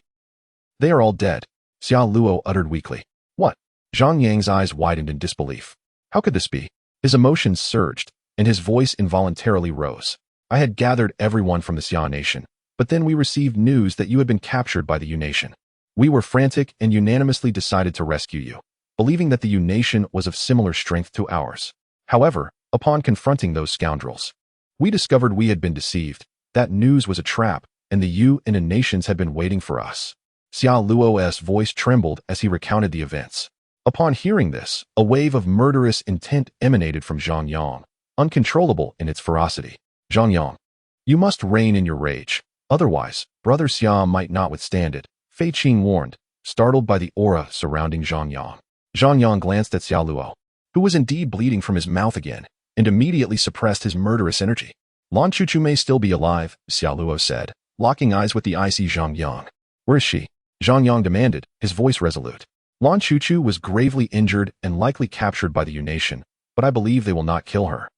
are all dead, Xia Luo uttered weakly. What? Zhang Yang's eyes widened in disbelief. How could this be? His emotions surged, and his voice involuntarily rose. I had gathered everyone from the Xia nation, but then we received news that you had been captured by the Yu nation. We were frantic and unanimously decided to rescue you, believing that the Yu nation was of similar strength to ours. However, upon confronting those scoundrels, we discovered we had been deceived. That news was a trap, and the Yu and the nations had been waiting for us. Xia Luo's voice trembled as he recounted the events. Upon hearing this, a wave of murderous intent emanated from Zhang Yang, uncontrollable in its ferocity. Zhang Yang, you must rein in your rage. Otherwise, Brother Xia might not withstand it, Fei Qing warned, startled by the aura surrounding Zhang Yang. Zhang Yang glanced at Xia Luo, who was indeed bleeding from his mouth again, and immediately suppressed his murderous energy. Lan Chuchu may still be alive, Xia Luo said, locking eyes with the icy Zhang Yang. Where is she? Zhang Yang demanded, his voice resolute. Lan Chuchu was gravely injured and likely captured by the Yu nation, but I believe they will not kill her.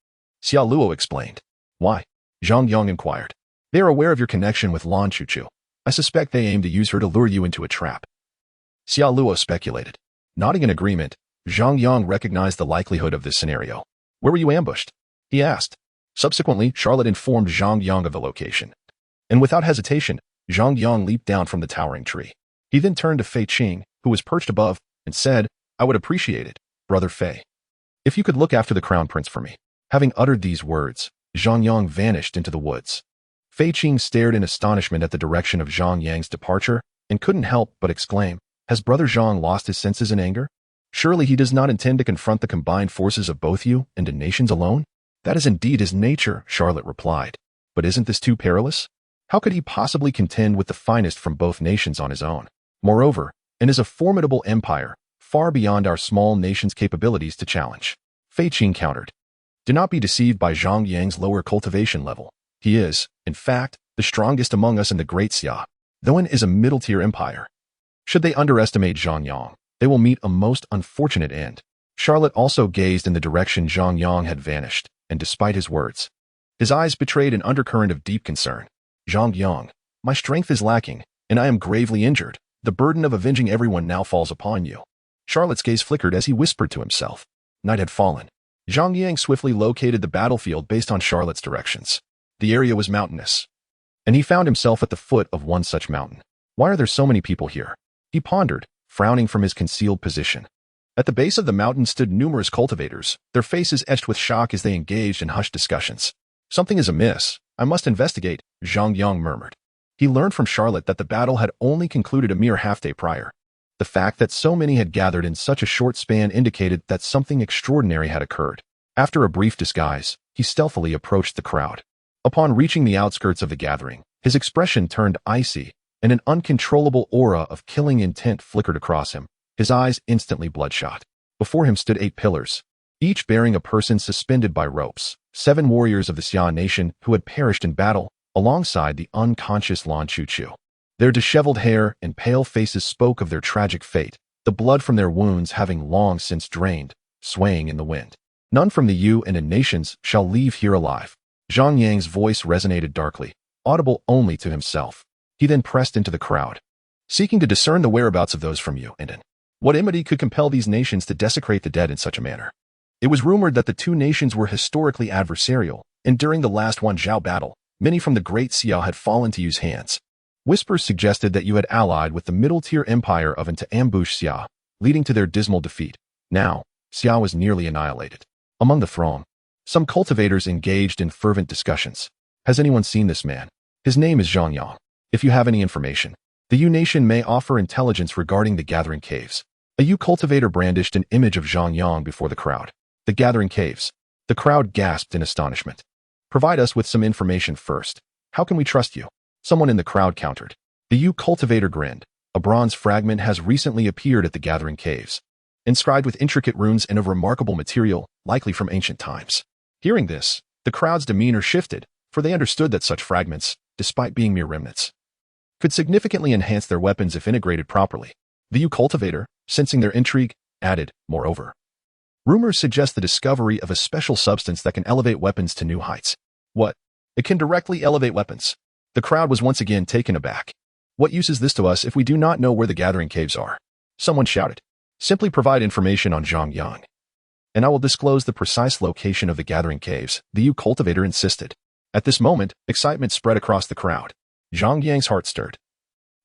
Xia Luo explained. Why? Zhang Yang inquired. They are aware of your connection with Lan Chuchu. I suspect they aim to use her to lure you into a trap. Xia Luo speculated. Nodding in agreement, Zhang Yang recognized the likelihood of this scenario. Where were you ambushed? He asked. Subsequently, Charlotte informed Zhang Yang of the location. And without hesitation, Zhang Yang leaped down from the towering tree. He then turned to Fei Qing, who was perched above, and said, I would appreciate it, Brother Fei, if you could look after the crown prince for me. Having uttered these words, Zhang Yang vanished into the woods. Fei Qing stared in astonishment at the direction of Zhang Yang's departure and couldn't help but exclaim, has Brother Zhang lost his senses in anger? Surely he does not intend to confront the combined forces of both you and the nations alone? That is indeed his nature, Charlotte replied. But isn't this too perilous? How could he possibly contend with the finest from both nations on his own? Moreover, it is a formidable empire, far beyond our small nation's capabilities to challenge. Fei Qing countered. Do not be deceived by Zhang Yang's lower cultivation level. He is, in fact, the strongest among us in the Great Xia. Though it is a middle-tier empire. Should they underestimate Zhang Yang, they will meet a most unfortunate end. Charlotte also gazed in the direction Zhang Yang had vanished, and despite his words, his eyes betrayed an undercurrent of deep concern. Zhang Yang, my strength is lacking, and I am gravely injured. The burden of avenging everyone now falls upon you. Charlotte's gaze flickered as he whispered to himself. Night had fallen. Zhang Yang swiftly located the battlefield based on Charlotte's directions. The area was mountainous, and he found himself at the foot of one such mountain. Why are there so many people here? He pondered, frowning from his concealed position. At the base of the mountain stood numerous cultivators, their faces etched with shock as they engaged in hushed discussions. Something is amiss. I must investigate, Zhang Yang murmured. He learned from Charlotte that the battle had only concluded a mere half-day prior. The fact that so many had gathered in such a short span indicated that something extraordinary had occurred. After a brief disguise, he stealthily approached the crowd. Upon reaching the outskirts of the gathering, his expression turned icy, and an uncontrollable aura of killing intent flickered across him, his eyes instantly bloodshot. Before him stood 8 pillars, each bearing a person suspended by ropes, 7 warriors of the Xia nation who had perished in battle, alongside the unconscious Lan Chuchu. Their disheveled hair and pale faces spoke of their tragic fate, the blood from their wounds having long since drained, swaying in the wind. None from the Yu and the nations shall leave here alive. Zhang Yang's voice resonated darkly, audible only to himself. He then pressed into the crowd, seeking to discern the whereabouts of those from Yu and in. What enmity could compel these nations to desecrate the dead in such a manner? It was rumored that the two nations were historically adversarial, and during the last Wan Xiao battle, many from the Great Xia had fallen to Yu's hands. Whispers suggested that you had allied with the middle-tier empire of and to ambush Xia, leading to their dismal defeat. Now, Xia was nearly annihilated. Among the throng, some cultivators engaged in fervent discussions. Has anyone seen this man? His name is Zhang Yang. If you have any information, the Yu nation may offer intelligence regarding the Gathering Caves. A Yu cultivator brandished an image of Zhang Yang before the crowd. The Gathering Caves. The crowd gasped in astonishment. Provide us with some information first. How can we trust you? Someone in the crowd countered. The Yu cultivator grinned. A bronze fragment has recently appeared at the Gathering Caves, inscribed with intricate runes and of remarkable material, likely from ancient times. Hearing this, the crowd's demeanor shifted, for they understood that such fragments, despite being mere remnants, could significantly enhance their weapons if integrated properly. The Yu cultivator, sensing their intrigue, added, moreover, Rumors suggest the discovery of a special substance that can elevate weapons to new heights. What? It can directly elevate weapons. The crowd was once again taken aback. What use is this to us if we do not know where the gathering caves are? Someone shouted. Simply provide information on Zhang Yang, and I will disclose the precise location of the gathering caves, the cultivator insisted. At this moment, excitement spread across the crowd. Zhang Yang's heart stirred.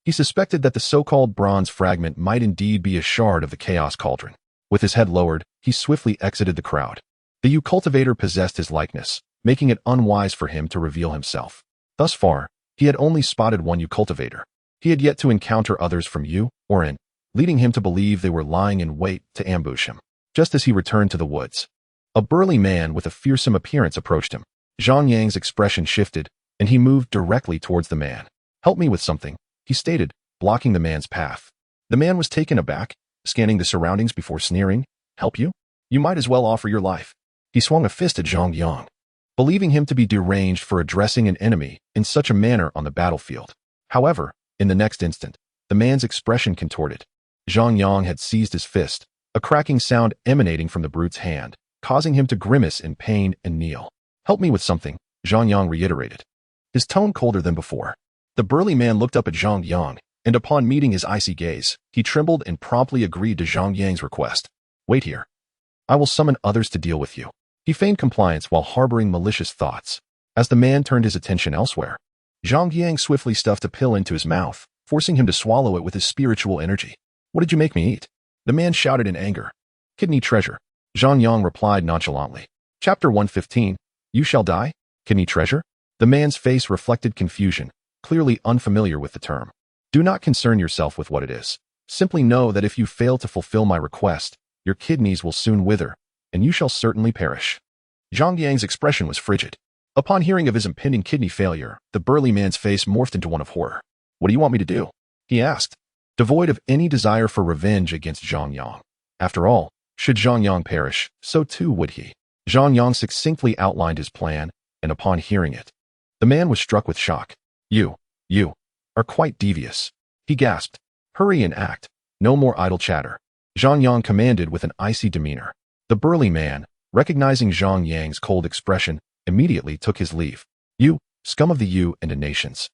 He suspected that the so-called bronze fragment might indeed be a shard of the chaos cauldron. With his head lowered, he swiftly exited the crowd. The cultivator possessed his likeness, making it unwise for him to reveal himself. Thus far, he had only spotted one cultivator. He had yet to encounter others from or in, leading him to believe they were lying in wait to ambush him. Just as he returned to the woods, a burly man with a fearsome appearance approached him. Zhang Yang's expression shifted, and he moved directly towards the man. Help me with something, he stated, blocking the man's path. The man was taken aback, scanning the surroundings before sneering. Help you? You might as well offer your life. He swung a fist at Zhang Yang, believing him to be deranged for addressing an enemy in such a manner on the battlefield. However, in the next instant, the man's expression contorted. Zhang Yang had seized his fist, a cracking sound emanating from the brute's hand, causing him to grimace in pain and kneel. Help me with something, Zhang Yang reiterated, his tone colder than before. The burly man looked up at Zhang Yang, and upon meeting his icy gaze, he trembled and promptly agreed to Zhang Yang's request. Wait here. I will summon others to deal with you. He feigned compliance while harboring malicious thoughts. As the man turned his attention elsewhere, Zhang Yang swiftly stuffed a pill into his mouth, forcing him to swallow it with his spiritual energy. What did you make me eat? The man shouted in anger. Kidney treasure. Zhang Yang replied nonchalantly. Chapter 115. You shall die? Kidney treasure? The man's face reflected confusion, clearly unfamiliar with the term. Do not concern yourself with what it is. Simply know that if you fail to fulfill my request, your kidneys will soon wither, and you shall certainly perish. Zhang Yang's expression was frigid. Upon hearing of his impending kidney failure, the burly man's face morphed into one of horror. What do you want me to do? He asked, devoid of any desire for revenge against Zhang Yang. After all, should Zhang Yang perish, so too would he. Zhang Yang succinctly outlined his plan, and upon hearing it, the man was struck with shock. You are quite devious. He gasped. Hurry and act. No more idle chatter. Zhang Yang commanded with an icy demeanor. The burly man, recognizing Zhang Yang's cold expression, immediately took his leave. You, scum of the and the nations.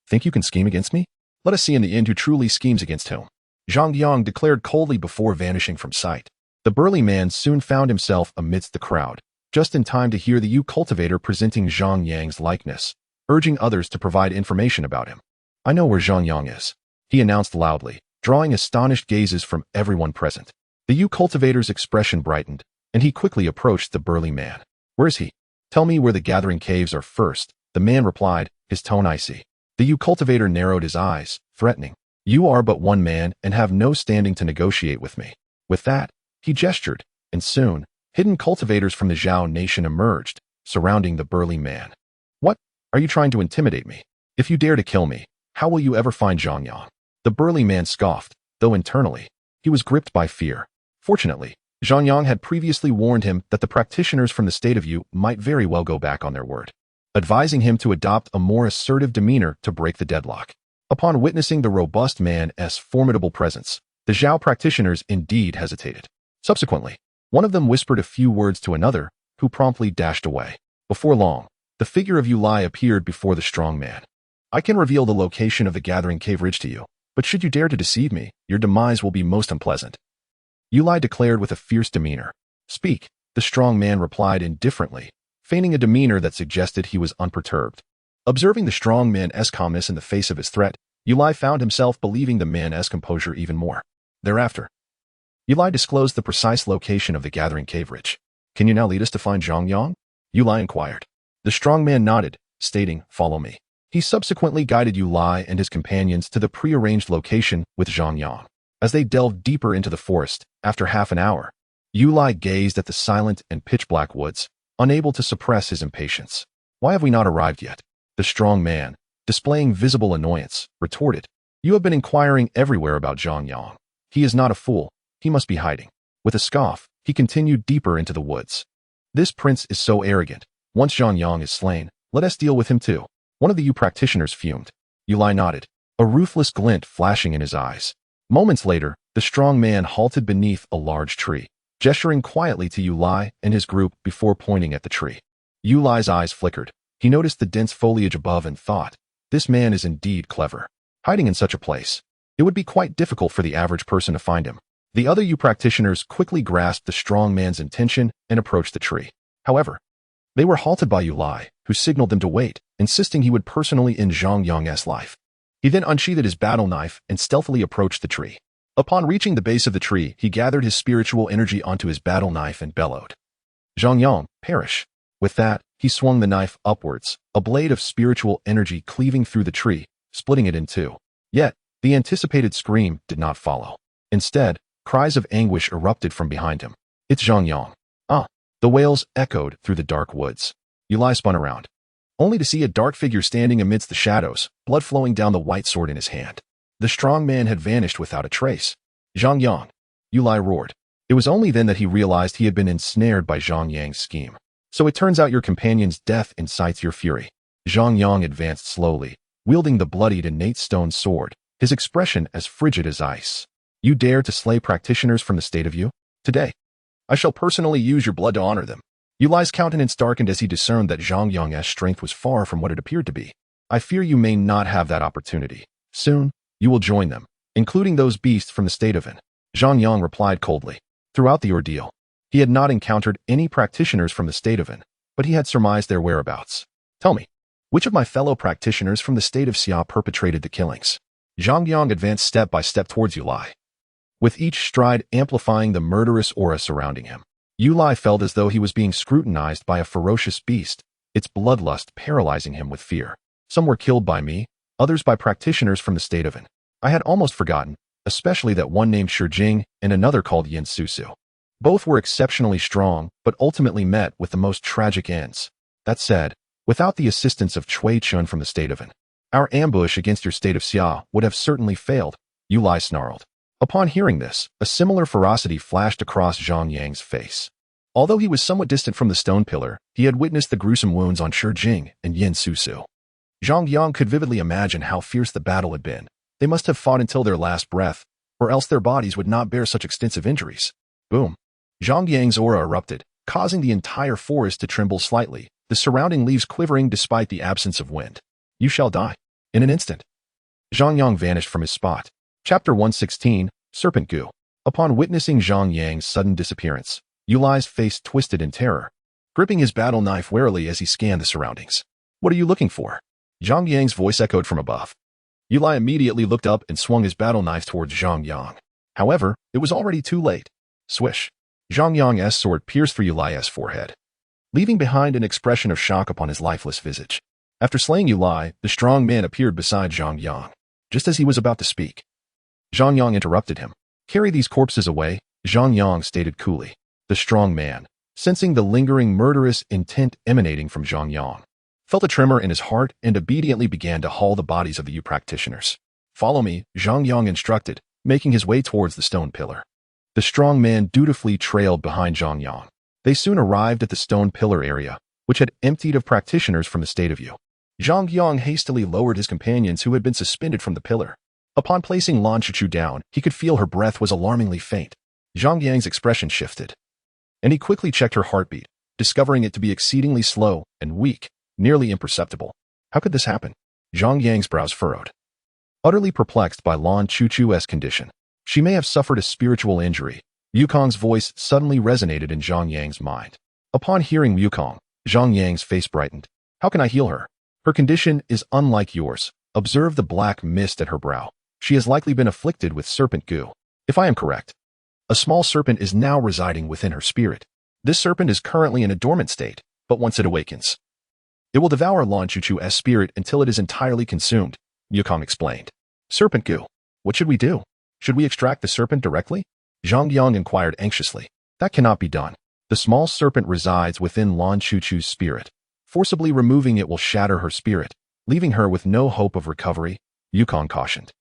Think you can scheme against me? Let us see in the end who truly schemes against whom. Zhang Yang declared coldly before vanishing from sight. The burly man soon found himself amidst the crowd, just in time to hear the cultivator presenting Zhang Yang's likeness, urging others to provide information about him. I know where Zhang Yang is, he announced loudly, drawing astonished gazes from everyone present. The cultivator's expression brightened, and he quickly approached the burly man. Where is he? Tell me where the gathering caves are first, the man replied, his tone icy. The cultivator narrowed his eyes, threatening. You are but one man and have no standing to negotiate with me. With that, he gestured, and soon, hidden cultivators from the Zhao nation emerged, surrounding the burly man. What? Are you trying to intimidate me? If you dare to kill me, how will you ever find Zhang Yang? The burly man scoffed, though internally, he was gripped by fear. Fortunately, Zhang Yang had previously warned him that the practitioners from the state of might very well go back on their word, advising him to adopt a more assertive demeanor to break the deadlock. Upon witnessing the robust man's formidable presence, the Zhao practitioners indeed hesitated. Subsequently, one of them whispered a few words to another, who promptly dashed away. Before long, the figure of Yulai appeared before the strong man. I can reveal the location of the gathering cave ridge to you, but should you dare to deceive me, your demise will be most unpleasant. Yulai declared with a fierce demeanor. Speak, the strong man replied indifferently, feigning a demeanor that suggested he was unperturbed. Observing the strong man's calmness in the face of his threat, Yulai found himself believing the man's composure even more. Thereafter, Yulai disclosed the precise location of the gathering cave ridge. Can you now lead us to find Zhang Yang? Yulai inquired. The strong man nodded, stating, follow me. He subsequently guided Yulai and his companions to the prearranged location with Zhang Yang. As they delved deeper into the forest, after half an hour, Yulai gazed at the silent and pitch-black woods, unable to suppress his impatience. Why have we not arrived yet? The strong man, displaying visible annoyance, retorted. You have been inquiring everywhere about Zhang Yang. He is not a fool. He must be hiding. With a scoff, he continued deeper into the woods. This prince is so arrogant. Once Zhang Yang is slain, let us deal with him too. One of the practitioners fumed. Yulai nodded, a ruthless glint flashing in his eyes. Moments later, the strong man halted beneath a large tree. gesturing quietly to Yu Lai and his group before pointing at the tree. Yu Lai's eyes flickered. He noticed the dense foliage above and thought, this man is indeed clever. Hiding in such a place, it would be quite difficult for the average person to find him. The other Yu practitioners quickly grasped the strong man's intention and approached the tree. However, they were halted by Yu Lai, who signaled them to wait, insisting he would personally end Zhang Yang's life. He then unsheathed his battle knife and stealthily approached the tree. Upon reaching the base of the tree, he gathered his spiritual energy onto his battle knife and bellowed, Zhang Yang, perish. With that, he swung the knife upwards, a blade of spiritual energy cleaving through the tree, splitting it in two. Yet, the anticipated scream did not follow. Instead, cries of anguish erupted from behind him. It's Zhang Yang. Ah! The wails echoed through the dark woods. Yu Lai spun around, only to see a dark figure standing amidst the shadows, blood flowing down the white sword in his hand. The strong man had vanished without a trace. Zhang Yang! Yu Lai roared. It was only then that he realized he had been ensnared by Zhang Yang's scheme. So it turns out your companion's death incites your fury. Zhang Yang advanced slowly, wielding the bloodied innate stone sword, his expression as frigid as ice. You dare to slay practitioners from the state of Yu? Today, I shall personally use your blood to honor them. Yu Lai's countenance darkened as he discerned that Zhang Yang's strength was far from what it appeared to be. I fear you may not have that opportunity. Soon, you will join them, including those beasts from the state of Yin. Zhang Yang replied coldly. Throughout the ordeal, he had not encountered any practitioners from the state of Yin, but he had surmised their whereabouts. Tell me, which of my fellow practitioners from the state of Xia perpetrated the killings? Zhang Yang advanced step by step towards Yu Lai, with each stride amplifying the murderous aura surrounding him. Yu Lai felt as though he was being scrutinized by a ferocious beast, its bloodlust paralyzing him with fear. Some were killed by me, others by practitioners from the state of Yin. I had almost forgotten, especially that one named Shijing and another called Yin Susu. Both were exceptionally strong, but ultimately met with the most tragic ends. That said, without the assistance of Cui Chun from the state of Yin, our ambush against your state of Xia would have certainly failed, Yu Lai snarled. Upon hearing this, a similar ferocity flashed across Zhang Yang's face. Although he was somewhat distant from the stone pillar, he had witnessed the gruesome wounds on Shijing and Yin Susu. Zhang Yang could vividly imagine how fierce the battle had been. They must have fought until their last breath, or else their bodies would not bear such extensive injuries. Boom! Zhang Yang's aura erupted, causing the entire forest to tremble slightly, the surrounding leaves quivering despite the absence of wind. You shall die. In an instant. Zhang Yang vanished from his spot. Chapter 116, Serpent Goo. Upon witnessing Zhang Yang's sudden disappearance, Yu Lai's face twisted in terror, gripping his battle knife warily as he scanned the surroundings. What are you looking for? Zhang Yang's voice echoed from above. Yu Lai immediately looked up and swung his battle knife towards Zhang Yang. However, it was already too late. Swish. Zhang Yang's sword pierced through Yu Lai's forehead, leaving behind an expression of shock upon his lifeless visage. After slaying Yu Lai, the strong man appeared beside Zhang Yang. Just as he was about to speak, Zhang Yang interrupted him. Carry these corpses away, Zhang Yang stated coolly. The strong man, sensing the lingering murderous intent emanating from Zhang Yang, felt a tremor in his heart and obediently began to haul the bodies of the Yu practitioners. Follow me, Zhang Yang instructed, making his way towards the stone pillar. The strong man dutifully trailed behind Zhang Yang. They soon arrived at the stone pillar area, which had emptied of practitioners from the state of Yu. Zhang Yang hastily lowered his companions who had been suspended from the pillar. Upon placing Lan Chuchu down, he could feel her breath was alarmingly faint. Zhang Yang's expression shifted, and he quickly checked her heartbeat, discovering it to be exceedingly slow and weak, nearly imperceptible. How could this happen? Zhang Yang's brows furrowed. Utterly perplexed by Lan Chuchu's condition, she may have suffered a spiritual injury. Yukong's voice suddenly resonated in Zhang Yang's mind. Upon hearing Yukong, Zhang Yang's face brightened. How can I heal her? Her condition is unlike yours. Observe the black mist at her brow. She has likely been afflicted with serpent goo. If I am correct, a small serpent is now residing within her spirit. This serpent is currently in a dormant state, but once it awakens, it will devour Lan Chuchu's spirit until it is entirely consumed, Yukong explained. Serpent goo. What should we do? Should we extract the serpent directly? Zhang Yang inquired anxiously. That cannot be done. The small serpent resides within Lan Chuchu's spirit. Forcibly removing it will shatter her spirit, leaving her with no hope of recovery, Yukong cautioned.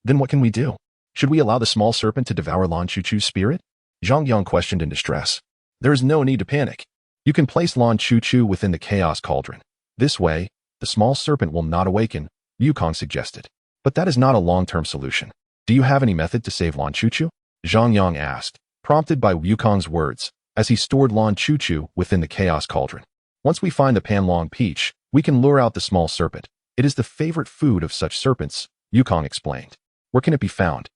Then what can we do? Should we allow the small serpent to devour Lan Chuchu's spirit? Zhang Yang questioned in distress. There is no need to panic. You can place Lan Chuchu within the chaos cauldron. This way, the small serpent will not awaken, Yukong suggested. But that is not a long-term solution. Do you have any method to save Lan Chuchu? Zhang Yang asked, prompted by Wukong's words, as he stored Lan Chuchu within the chaos cauldron. Once we find the Panlong peach, we can lure out the small serpent. It is the favorite food of such serpents, Wukong explained. Where can it be found?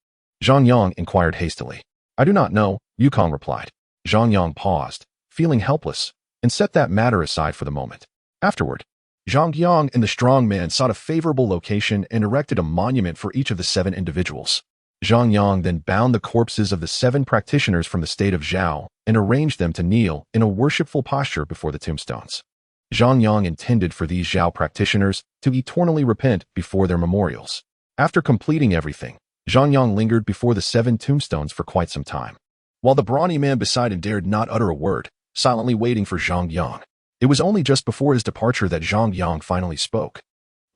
Zhang Yang inquired hastily. I do not know, Wukong replied. Zhang Yang paused, feeling helpless, and set that matter aside for the moment. Afterward, Zhang Yang and the strong man sought a favorable location and erected a monument for each of the 7 individuals. Zhang Yang then bound the corpses of the 7 practitioners from the state of Zhao and arranged them to kneel in a worshipful posture before the tombstones. Zhang Yang intended for these Zhao practitioners to eternally repent before their memorials. After completing everything, Zhang Yang lingered before the 7 tombstones for quite some time, while the brawny man beside him dared not utter a word, silently waiting for Zhang Yang. It was only just before his departure that Zhang Yang finally spoke.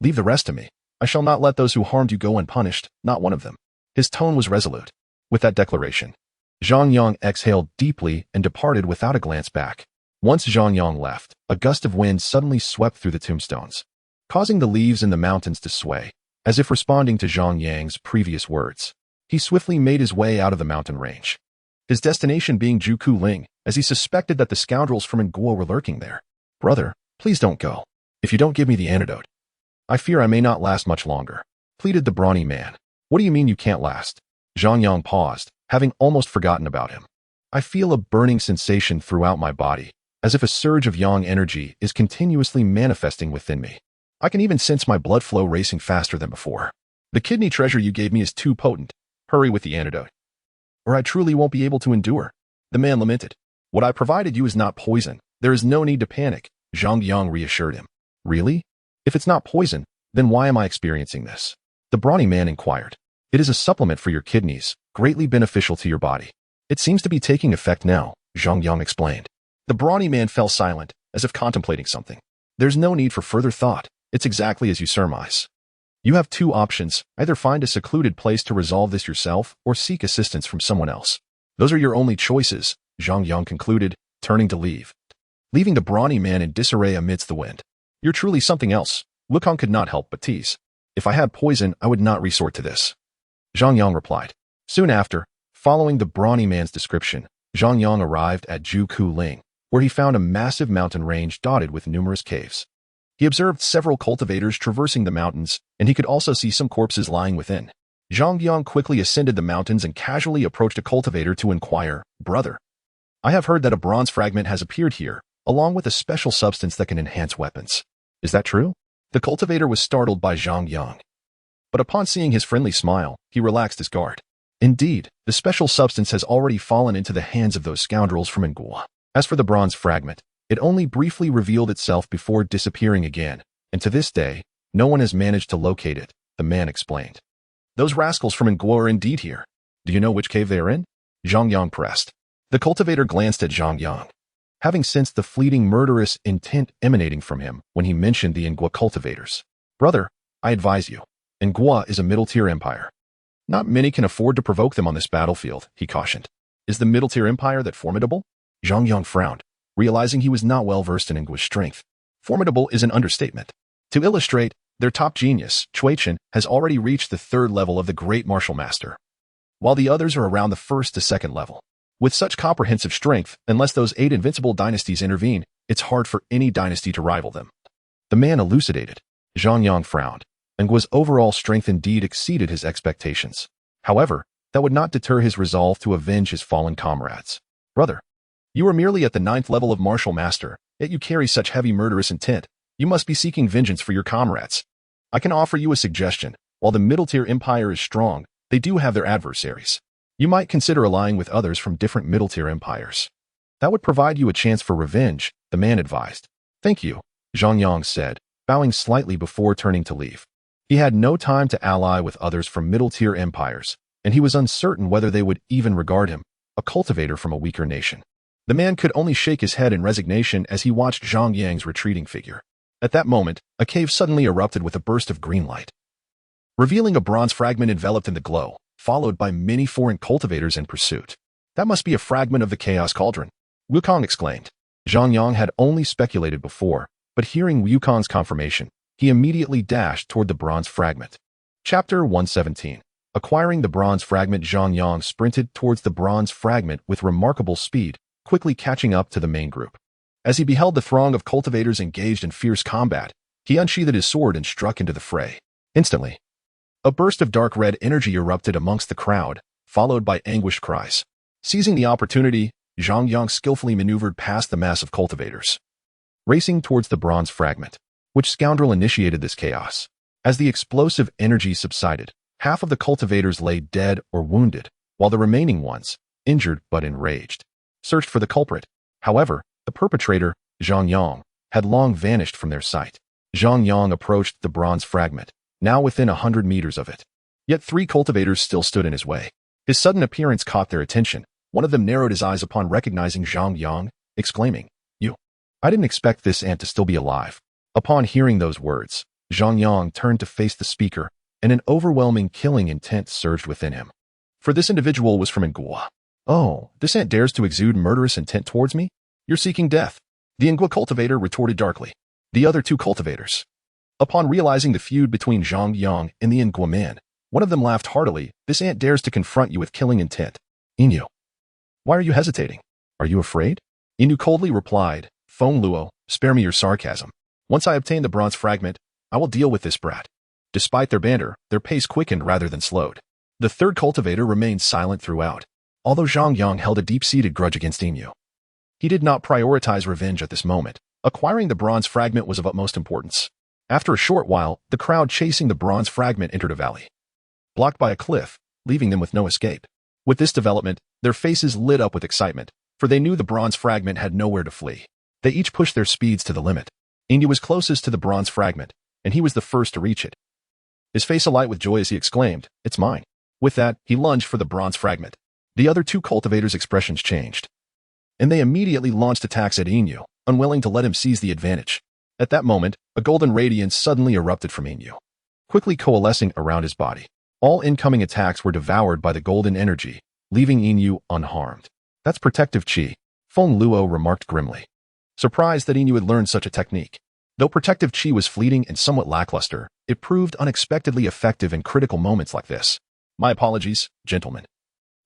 Leave the rest to me. I shall not let those who harmed you go unpunished, not one of them. His tone was resolute. With that declaration, Zhang Yang exhaled deeply and departed without a glance back. Once Zhang Yang left, a gust of wind suddenly swept through the tombstones, causing the leaves in the mountains to sway, as if responding to Zhang Yang's previous words. He swiftly made his way out of the mountain range, his destination being Juku Ling, as he suspected that the scoundrels from Nguo were lurking there. Brother, please don't go. If you don't give me the antidote, I fear I may not last much longer, pleaded the brawny man. What do you mean you can't last? Zhang Yang paused, having almost forgotten about him. I feel a burning sensation throughout my body, as if a surge of yang energy is continuously manifesting within me. I can even sense my blood flow racing faster than before. The kidney treasure you gave me is too potent. Hurry with the antidote, or I truly won't be able to endure. The man lamented. What I provided you is not poison. There is no need to panic, Zhang Yang reassured him. Really? If it's not poison, then why am I experiencing this? The brawny man inquired. It is a supplement for your kidneys, greatly beneficial to your body. It seems to be taking effect now, Zhang Yang explained. The brawny man fell silent, as if contemplating something. There's no need for further thought. It's exactly as you surmise. You have 2 options, either find a secluded place to resolve this yourself or seek assistance from someone else. Those are your only choices, Zhang Yang concluded, turning to leave, leaving the brawny man in disarray amidst the wind. You're truly something else, Wukong could not help but tease. If I had poison, I would not resort to this, Zhang Yang replied. Soon after, following the brawny man's description, Zhang Yang arrived at Juku Ling, where he found a massive mountain range dotted with numerous caves. He observed several cultivators traversing the mountains, and he could also see some corpses lying within. Zhang Yang quickly ascended the mountains and casually approached a cultivator to inquire, Brother, I have heard that a bronze fragment has appeared here, along with a special substance that can enhance weapons. Is that true? The cultivator was startled by Zhang Yang, but upon seeing his friendly smile, he relaxed his guard. Indeed, the special substance has already fallen into the hands of those scoundrels from Nguo. As for the bronze fragment, it only briefly revealed itself before disappearing again, and to this day, no one has managed to locate it, the man explained. Those rascals from Nguo are indeed here. Do you know which cave they are in? Zhang Yang pressed. The cultivator glanced at Zhang Yang, having sensed the fleeting murderous intent emanating from him when he mentioned the Nguo cultivators. Brother, I advise you, Nguo is a middle-tier empire. Not many can afford to provoke them on this battlefield, he cautioned. Is the middle-tier empire that formidable? Zhang Yang frowned, realizing he was not well versed in Nguo's strength. Formidable is an understatement. To illustrate, their top genius, Chen, has already reached the 3rd level of the Great Martial Master, while the others are around the 1st to 2nd level. With such comprehensive strength, unless those 8 invincible dynasties intervene, it's hard for any dynasty to rival them. The man elucidated. Zhang Yang frowned. Nguo's overall strength indeed exceeded his expectations. However, that would not deter his resolve to avenge his fallen comrades. Brother, you are merely at the 9th level of Martial Master, yet you carry such heavy murderous intent. You must be seeking vengeance for your comrades. I can offer you a suggestion. While the middle-tier empire is strong, they do have their adversaries. You might consider allying with others from different middle-tier empires. That would provide you a chance for revenge, the man advised. Thank you, Zhang Yang said, bowing slightly before turning to leave. He had no time to ally with others from middle-tier empires, and he was uncertain whether they would even regard him, a cultivator from a weaker nation. The man could only shake his head in resignation as he watched Zhang Yang's retreating figure. At that moment, a cave suddenly erupted with a burst of green light, revealing a bronze fragment enveloped in the glow, followed by many foreign cultivators in pursuit. That must be a fragment of the chaos cauldron, Wukong exclaimed. Zhang Yang had only speculated before, but hearing Wukong's confirmation, he immediately dashed toward the bronze fragment. Chapter 117. Acquiring the bronze fragment, Zhang Yang sprinted towards the bronze fragment with remarkable speed, quickly catching up to the main group. As he beheld the throng of cultivators engaged in fierce combat, he unsheathed his sword and struck into the fray. Instantly, a burst of dark red energy erupted amongst the crowd, followed by anguished cries. Seizing the opportunity, Zhang Yang skillfully maneuvered past the mass of cultivators, racing towards the bronze fragment. Which scoundrel initiated this chaos? As the explosive energy subsided, half of the cultivators lay dead or wounded, while the remaining ones, injured but enraged, searched for the culprit. However, the perpetrator, Zhang Yang, had long vanished from their sight. Zhang Yang approached the bronze fragment, now within 100 meters of it. Yet 3 cultivators still stood in his way. His sudden appearance caught their attention. One of them narrowed his eyes upon recognizing Zhang Yang, exclaiming, "You! I didn't expect this ant to still be alive." Upon hearing those words, Zhang Yang turned to face the speaker, and an overwhelming killing intent surged within him. For this individual was from Ingua. "Oh, this ant dares to exude murderous intent towards me? You're seeking death," the Ingua cultivator retorted darkly. The other 2 cultivators, upon realizing the feud between Zhang Yang and the Ingua man, one of them laughed heartily. "This ant dares to confront you with killing intent. Inu, why are you hesitating? Are you afraid?" Inu coldly replied, "Feng Luo, spare me your sarcasm. Once I obtain the bronze fragment, I will deal with this brat." Despite their banter, their pace quickened rather than slowed. The 3rd cultivator remained silent throughout, although Zhang Yang held a deep-seated grudge against Inu. He did not prioritize revenge at this moment. Acquiring the bronze fragment was of utmost importance. After a short while, the crowd chasing the bronze fragment entered a valley, blocked by a cliff, leaving them with no escape. With this development, their faces lit up with excitement, for they knew the bronze fragment had nowhere to flee. They each pushed their speeds to the limit. Inu was closest to the bronze fragment, and he was the first to reach it. His face alight with joy as he exclaimed, "It's mine." With that, he lunged for the bronze fragment. The other 2 cultivators' expressions changed, and they immediately launched attacks at Inu, unwilling to let him seize the advantage. At that moment, a golden radiance suddenly erupted from Inu, quickly coalescing around his body. All incoming attacks were devoured by the golden energy, leaving Inu unharmed. "That's protective chi," Feng Luo remarked grimly, surprised that Inu had learned such a technique. Though protective chi was fleeting and somewhat lackluster, it proved unexpectedly effective in critical moments like this. "My apologies, gentlemen.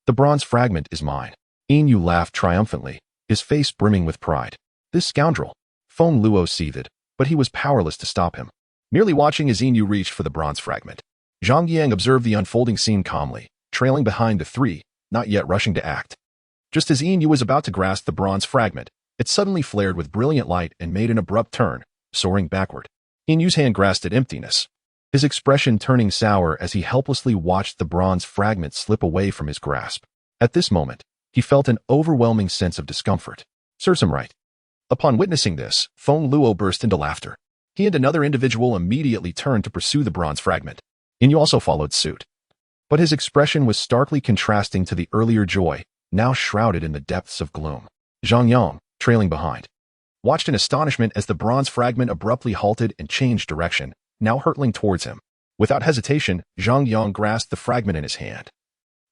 The bronze fragment is mine." Inu laughed triumphantly, his face brimming with pride. "This scoundrel!" Feng Luo seethed, but he was powerless to stop him. Merely watching as Inu reached for the bronze fragment, Zhang Yang observed the unfolding scene calmly, trailing behind the 3, not yet rushing to act. Just as Inu was about to grasp the bronze fragment, it suddenly flared with brilliant light and made an abrupt turn, soaring backward. Inu's hand grasped at emptiness, his expression turning sour as he helplessly watched the bronze fragment slip away from his grasp. At this moment, he felt an overwhelming sense of discomfort. "Serves him right." Upon witnessing this, Feng Luo burst into laughter. He and another individual immediately turned to pursue the bronze fragment. Inu also followed suit. But his expression was starkly contrasting to the earlier joy, now shrouded in the depths of gloom. Zhang Yang, trailing behind, watched in astonishment as the bronze fragment abruptly halted and changed direction, now hurtling towards him. Without hesitation, Zhang Yang grasped the fragment in his hand,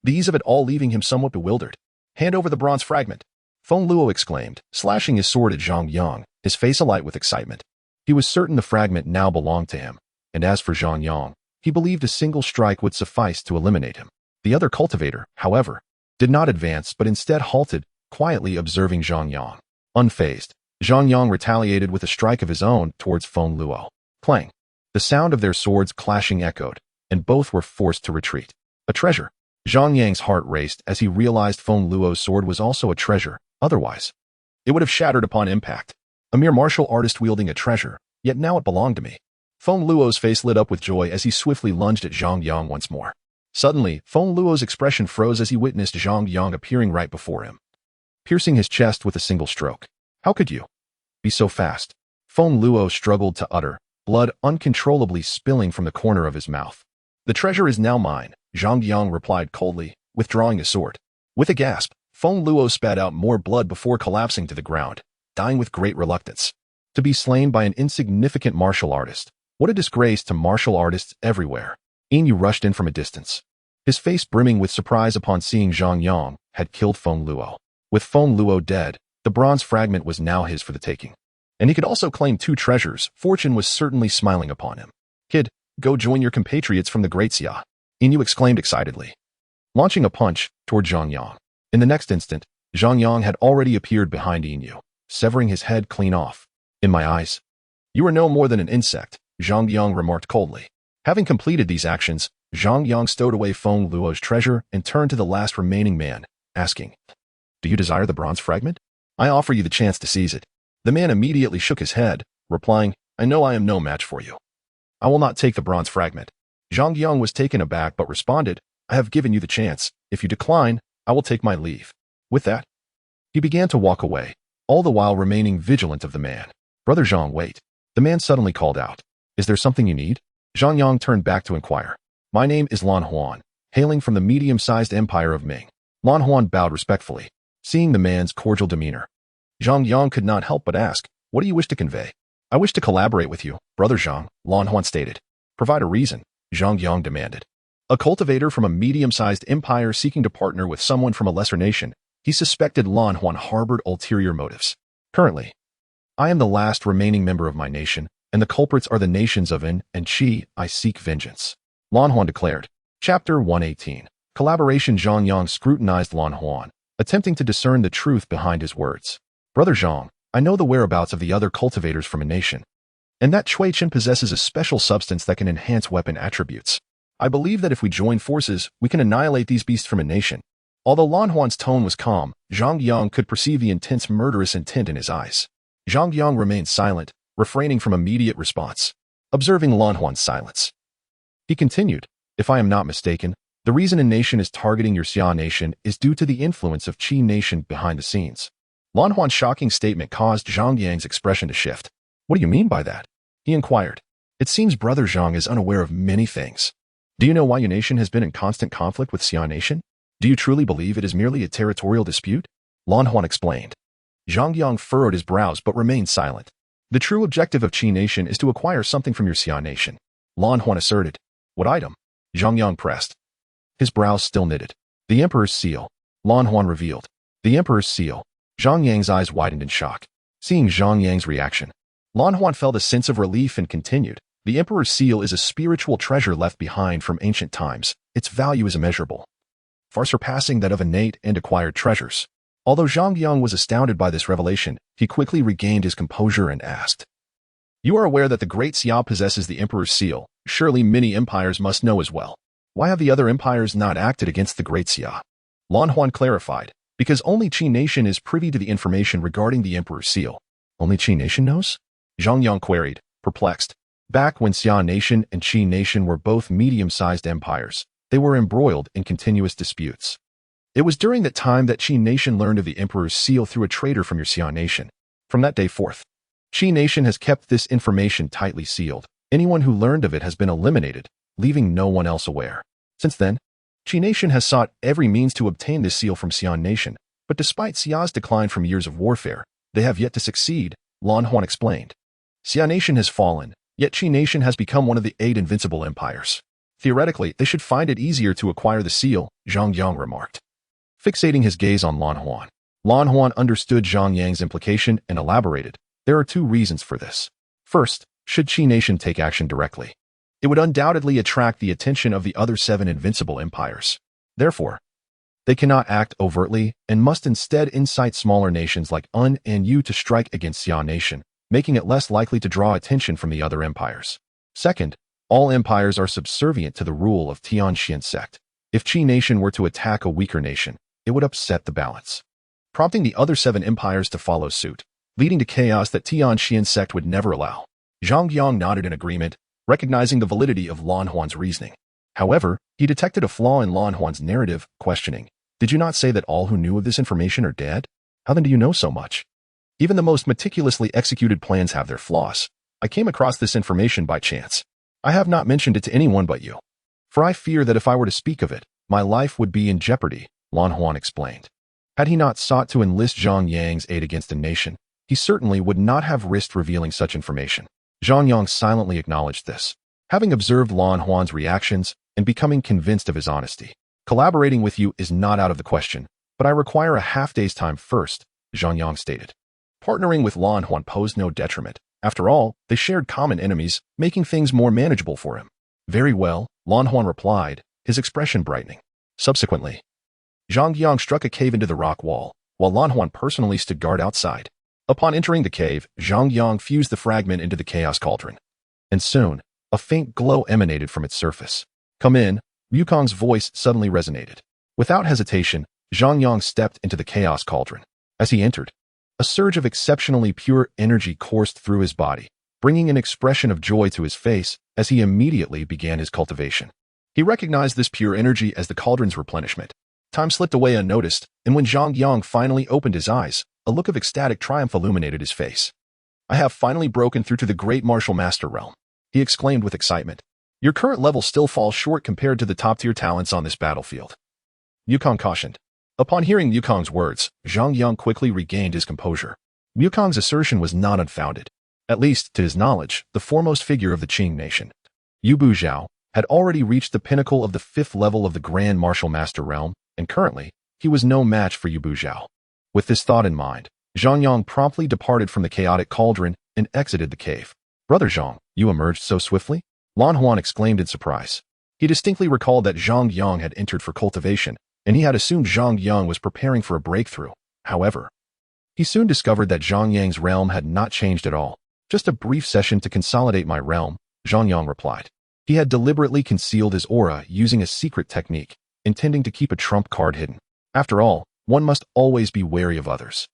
the ease of it all leaving him somewhat bewildered. "Hand over the bronze fragment," Feng Luo exclaimed, slashing his sword at Zhang Yang, his face alight with excitement. He was certain the fragment now belonged to him, and as for Zhang Yang, he believed a single strike would suffice to eliminate him. The other cultivator, however, did not advance but instead halted, quietly observing Zhang Yang. Unfazed, Zhang Yang retaliated with a strike of his own towards Feng Luo. Clang! The sound of their swords clashing echoed, and both were forced to retreat. A treasure. Zhang Yang's heart raced as he realized Feng Luo's sword was also a treasure. Otherwise, it would have shattered upon impact. A mere martial artist wielding a treasure, yet now it belonged to me. Feng Luo's face lit up with joy as he swiftly lunged at Zhang Yang once more. Suddenly, Feng Luo's expression froze as he witnessed Zhang Yang appearing right before him, piercing his chest with a single stroke. "How could you be so fast?" Feng Luo struggled to utter, blood uncontrollably spilling from the corner of his mouth. "The treasure is now mine," Zhang Yang replied coldly, withdrawing his sword. With a gasp, Feng Luo spat out more blood before collapsing to the ground, dying with great reluctance. To be slain by an insignificant martial artist. What a disgrace to martial artists everywhere. Inu rushed in from a distance, his face brimming with surprise upon seeing Zhang Yang had killed Feng Luo. With Feng Luo dead, the bronze fragment was now his for the taking. And he could also claim 2 treasures. Fortune was certainly smiling upon him. "Kid, go join your compatriots from the Great Xia." Inyu exclaimed excitedly, launching a punch toward Zhang Yang. In the next instant, Zhang Yang had already appeared behind Inyu, severing his head clean off. In my eyes, you are no more than an insect, Zhang Yang remarked coldly. Having completed these actions, Zhang Yang stowed away Feng Luo's treasure and turned to the last remaining man, asking, "Do you desire the bronze fragment? I offer you the chance to seize it." The man immediately shook his head, replying, "I know I am no match for you. I will not take the bronze fragment." Zhang Yang was taken aback but responded, "I have given you the chance. If you decline, I will take my leave." With that, he began to walk away, all the while remaining vigilant of the man. "Brother Zhang, wait." The man suddenly called out, "Is there something you need?" Zhang Yang turned back to inquire. "My name is Lan Huan, hailing from the medium-sized empire of Ming." Lan Huan bowed respectfully, seeing the man's cordial demeanor. Zhang Yang could not help but ask, "What do you wish to convey?" "I wish to collaborate with you, Brother Zhang," Lan Huan stated. "Provide a reason," Zhang Yang demanded. A cultivator from a medium-sized empire seeking to partner with someone from a lesser nation, he suspected Lan Huan harbored ulterior motives. "Currently, I am the last remaining member of my nation, and the culprits are the nations of In and Qi. I seek vengeance," Lan Huan declared. Chapter 118. Collaboration. Zhang Yang scrutinized Lan Huan, attempting to discern the truth behind his words. "Brother Zhang, I know the whereabouts of the other cultivators from a nation, and that Chen possesses a special substance that can enhance weapon attributes. I believe that if we join forces, we can annihilate these beasts from a nation." Although Lan Huan's tone was calm, Zhang Yang could perceive the intense murderous intent in his eyes. Zhang Yang remained silent, refraining from immediate response. Observing Lan Huan's silence, he continued, "If I am not mistaken, the reason a nation is targeting your Xia nation is due to the influence of Qi nation behind the scenes." Lan Huan's shocking statement caused Zhang Yang's expression to shift. "What do you mean by that?" he inquired. "It seems Brother Zhang is unaware of many things. Do you know why your nation has been in constant conflict with Xia nation? Do you truly believe it is merely a territorial dispute?" Lan Huan explained. Zhang Yang furrowed his brows but remained silent. "The true objective of Qi nation is to acquire something from your Xia nation," Lan Huan asserted. "What item?" Zhang Yang pressed. His brows still knitted. "The Emperor's seal," Lan Huan revealed. "The Emperor's seal." Zhang Yang's eyes widened in shock. Seeing Zhang Yang's reaction, Lan Huan felt a sense of relief and continued, "The Emperor's seal is a spiritual treasure left behind from ancient times. Its value is immeasurable, far surpassing that of innate and acquired treasures." Although Zhang Yang was astounded by this revelation, he quickly regained his composure and asked, "You are aware that the Great Xia possesses the Emperor's seal. Surely many empires must know as well. Why have the other empires not acted against the Great Xia?" Lan Huan clarified, "Because only Qi nation is privy to the information regarding the Emperor's seal." "Only Qi nation knows?" Zhang Yang queried, perplexed. Back when Xia nation and Qi nation were both medium-sized empires, they were embroiled in continuous disputes. It was during that time that Qi nation learned of the Emperor's seal through a traitor from your Xia nation. From that day forth, Qi nation has kept this information tightly sealed. Anyone who learned of it has been eliminated, leaving no one else aware. Since then, Qi nation has sought every means to obtain this seal from Xia nation, but despite Xia's decline from years of warfare, they have yet to succeed, Lan Huan explained. Xia nation has fallen, yet Qi nation has become one of the 8 invincible empires. Theoretically, they should find it easier to acquire the seal, Zhang Yang remarked. Fixating his gaze on Lan Huan understood Zhang Yang's implication and elaborated. "There are 2 reasons for this. First, should Qi nation take action directly, it would undoubtedly attract the attention of the other 7 invincible empires. Therefore, they cannot act overtly and must instead incite smaller nations like Un and Yu to strike against Xia nation, making it less likely to draw attention from the other empires. Second, all empires are subservient to the rule of Tianxian Sect. If Qi nation were to attack a weaker nation, it would upset the balance, prompting the other 7 empires to follow suit, leading to chaos that Tianxian Sect would never allow." Zhang Yang nodded in agreement, recognizing the validity of Lan Huan's reasoning. However, he detected a flaw in Lan Huan's narrative, questioning, "Did you not say that all who knew of this information are dead? How then do you know so much? Even the most meticulously executed plans have their flaws. I came across this information by chance. I have not mentioned it to anyone but you, for I fear that if I were to speak of it, my life would be in jeopardy," Lan Huan explained. Had he not sought to enlist Zhang Yang's aid against a nation, he certainly would not have risked revealing such information. Zhang Yang silently acknowledged this, having observed Lan Huan's reactions and becoming convinced of his honesty. "Collaborating with you is not out of the question, but I require a half-day's time first," Zhang Yang stated. Partnering with Lan Huan posed no detriment. After all, they shared common enemies, making things more manageable for him. "Very well," Lan Huan replied, his expression brightening. Subsequently, Zhang Yang struck a cave into the rock wall, while Lan Huan personally stood guard outside. Upon entering the cave, Zhang Yang fused the fragment into the chaos cauldron. And soon, a faint glow emanated from its surface. "Come in," Wukong's voice suddenly resonated. Without hesitation, Zhang Yang stepped into the chaos cauldron. As he entered, a surge of exceptionally pure energy coursed through his body, bringing an expression of joy to his face as he immediately began his cultivation. He recognized this pure energy as the cauldron's replenishment. Time slipped away unnoticed, and when Zhang Yang finally opened his eyes, a look of ecstatic triumph illuminated his face. "I have finally broken through to the great martial master realm," he exclaimed with excitement. "Your current level still falls short compared to the top-tier talents on this battlefield," Wukong cautioned. Upon hearing Wukong's words, Zhang Yang quickly regained his composure. Wukong's assertion was not unfounded. At least, to his knowledge, the foremost figure of the Qing nation, Yu Buzhao, had already reached the pinnacle of the 5th level of the Grand Martial Master realm, and currently, he was no match for Yu Buzhao. With this thought in mind, Zhang Yang promptly departed from the chaotic cauldron and exited the cave. "Brother Zhang, you emerged so swiftly?" Lan Huan exclaimed in surprise. He distinctly recalled that Zhang Yang had entered for cultivation, and he had assumed Zhang Yang was preparing for a breakthrough. However, he soon discovered that Zhang Yang's realm had not changed at all. "Just a brief session to consolidate my realm," Zhang Yang replied. He had deliberately concealed his aura using a secret technique, intending to keep a trump card hidden. After all, one must always be wary of others.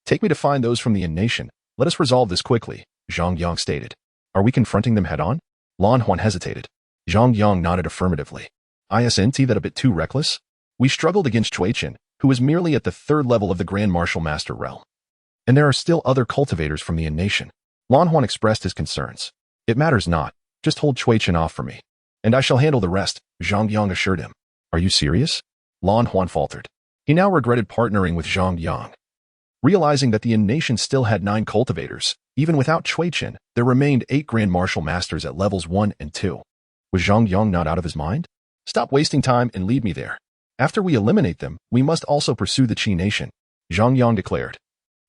"Take me to find those from the Yin Nation. Let us resolve this quickly," Zhang Yang stated. "Are we confronting them head-on?" Lan Huan hesitated. Zhang Yang nodded affirmatively. "Isn't that a bit too reckless? We struggled against Chen, who is merely at the 3rd level of the Grand Martial Master realm. And there are still other cultivators from the Yin Nation." Lan Huan expressed his concerns. "It matters not. Just hold Chen off for me, and I shall handle the rest," Zhang Yang assured him. "Are you serious?" Lan Huan faltered. He now regretted partnering with Zhang Yang. Realizing that the Yin Nation still had 9 cultivators, even without Chen, there remained 8 Grand Martial Masters at levels 1 and 2. Was Zhang Yang not out of his mind? "Stop wasting time and lead me there. After we eliminate them, we must also pursue the Qi Nation," Zhang Yang declared,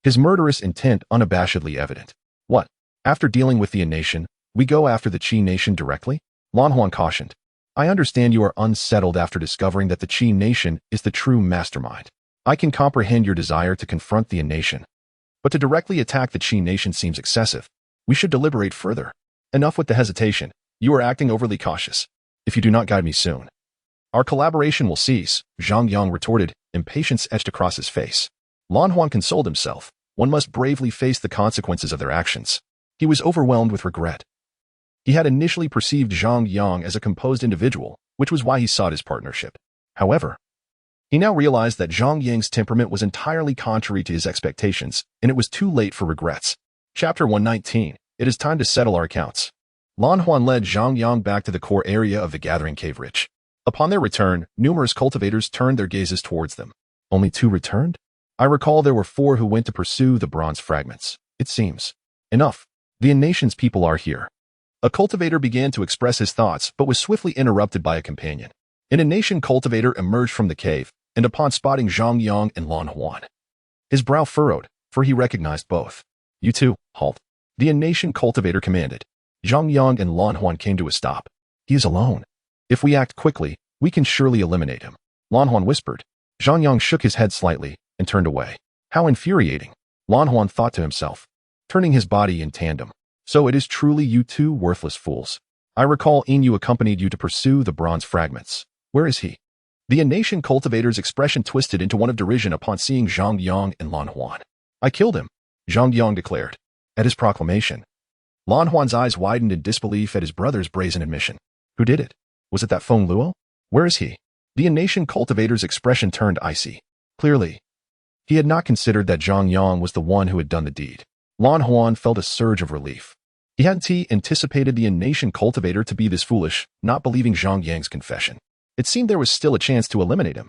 his murderous intent unabashedly evident. "What? After dealing with the Yin Nation, we go after the Qi Nation directly?" Lan Huan cautioned. "I understand you are unsettled after discovering that the Qi Nation is the true mastermind. I can comprehend your desire to confront the Yin Nation. But to directly attack the Qi Nation seems excessive. We should deliberate further. Enough with the hesitation. You are acting overly cautious. If you do not guide me soon, our collaboration will cease," Zhang Yang retorted, impatience etched across his face. Lan Huan consoled himself. One must bravely face the consequences of their actions. He was overwhelmed with regret. He had initially perceived Zhang Yang as a composed individual, which was why he sought his partnership. However, he now realized that Zhang Yang's temperament was entirely contrary to his expectations, and it was too late for regrets. Chapter 119. It is time to settle our accounts. Lan Huan led Zhang Yang back to the core area of the gathering cave ridge. Upon their return, numerous cultivators turned their gazes towards them. Only 2 returned? I recall there were 4 who went to pursue the bronze fragments. It seems. Enough. The Yin Nation's people are here. A cultivator began to express his thoughts, but was swiftly interrupted by a companion. An Yin Nation cultivator emerged from the cave, and upon spotting Zhang Yang and Lan Huan, his brow furrowed, for he recognized both. "You two, halt," the Yin Nation cultivator commanded. Zhang Yang and Lan Huan came to a stop. "He is alone. If we act quickly, we can surely eliminate him," Lan Huan whispered. Zhang Yang shook his head slightly and turned away. "How infuriating," Lan Huan thought to himself, turning his body in tandem. "So it is truly you 2 worthless fools. I recall Inu accompanied you to pursue the bronze fragments. Where is he?" The Yin Nation cultivator's expression twisted into one of derision upon seeing Zhang Yang and Lan Huan. "I killed him," Zhang Yang declared. At his proclamation, Lan Huan's eyes widened in disbelief at his brother's brazen admission. "Who did it? Was it that Feng Luo? Where is he?" The Yin Nation cultivator's expression turned icy. Clearly, he had not considered that Zhang Yang was the one who had done the deed. Lan Huan felt a surge of relief. He hadn't anticipated the Yin Nation cultivator to be this foolish, not believing Zhang Yang's confession. It seemed there was still a chance to eliminate him.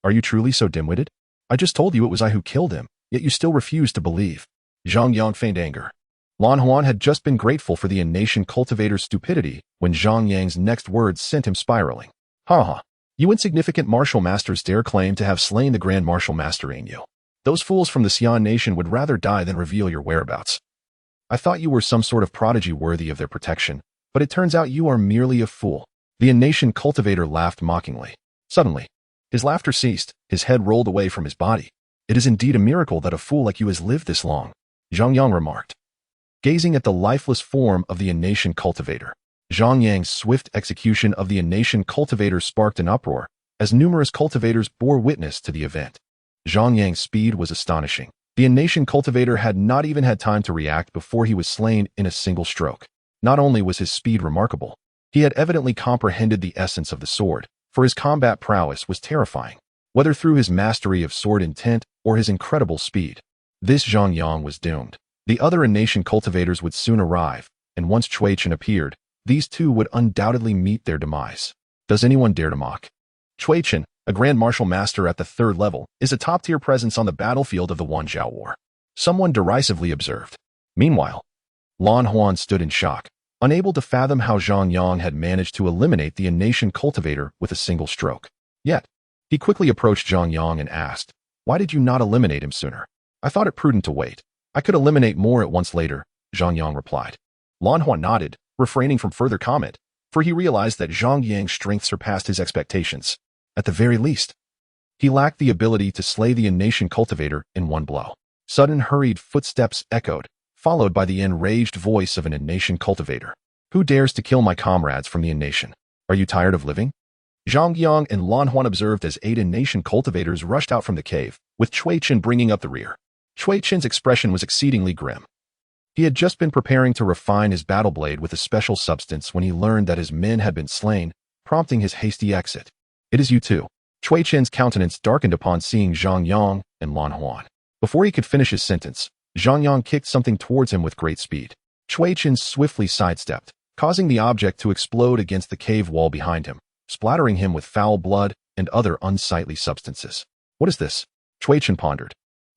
"Are you truly so dim-witted? I just told you it was I who killed him, yet you still refuse to believe." Zhang Yang feigned anger. Lan Huan had just been grateful for the Yin Nation cultivator's stupidity when Zhang Yang's next words sent him spiraling. "Ha ha. You insignificant martial masters dare claim to have slain the Grand Martial Master, ain't you? Those fools from the Xian Nation would rather die than reveal your whereabouts. I thought you were some sort of prodigy worthy of their protection, but it turns out you are merely a fool." The Nation cultivator laughed mockingly. Suddenly, his laughter ceased, his head rolled away from his body. It is indeed a miracle that a fool like you has lived this long, Zhang Yang remarked, gazing at the lifeless form of the Nation cultivator. Zhang Yang's swift execution of the Nation cultivator sparked an uproar, as numerous cultivators bore witness to the event. Zhang Yang's speed was astonishing. The Nation cultivator had not even had time to react before he was slain in a single stroke. Not only was his speed remarkable, he had evidently comprehended the essence of the sword, for his combat prowess was terrifying, whether through his mastery of sword intent or his incredible speed. This Zhang Yang was doomed. The other Nation cultivators would soon arrive, and once Chen appeared, these two would undoubtedly meet their demise. Does anyone dare to mock? Chen, a Grand Martial Master at the 3rd level, is a top-tier presence on the battlefield of the WAN Xiao War. Someone derisively observed. Meanwhile, Lan Huan stood in shock, unable to fathom how Zhang Yang had managed to eliminate the Nation cultivator with a single stroke. Yet, he quickly approached Zhang Yang and asked, "Why did you not eliminate him sooner?" "I thought it prudent to wait. I could eliminate more at once later," Zhang Yang replied. Lan Huan nodded, refraining from further comment, for he realized that Zhang Yang's strength surpassed his expectations. At the very least, he lacked the ability to slay the Nation cultivator in one blow. Sudden hurried footsteps echoed, followed by the enraged voice of an Nation cultivator. "Who dares to kill my comrades from the Nation? Are you tired of living?" Zhang Yang and Lan Huan observed as 8 Nation cultivators rushed out from the cave, with Chen bringing up the rear. Chen's expression was exceedingly grim. He had just been preparing to refine his battle blade with a special substance when he learned that his men had been slain, prompting his hasty exit. "It is you too." Chen's countenance darkened upon seeing Zhang Yang and Lan Huan. Before he could finish his sentence, Zhang Yang kicked something towards him with great speed. Chen swiftly sidestepped, causing the object to explode against the cave wall behind him, splattering him with foul blood and other unsightly substances. "What is this?" Chen pondered.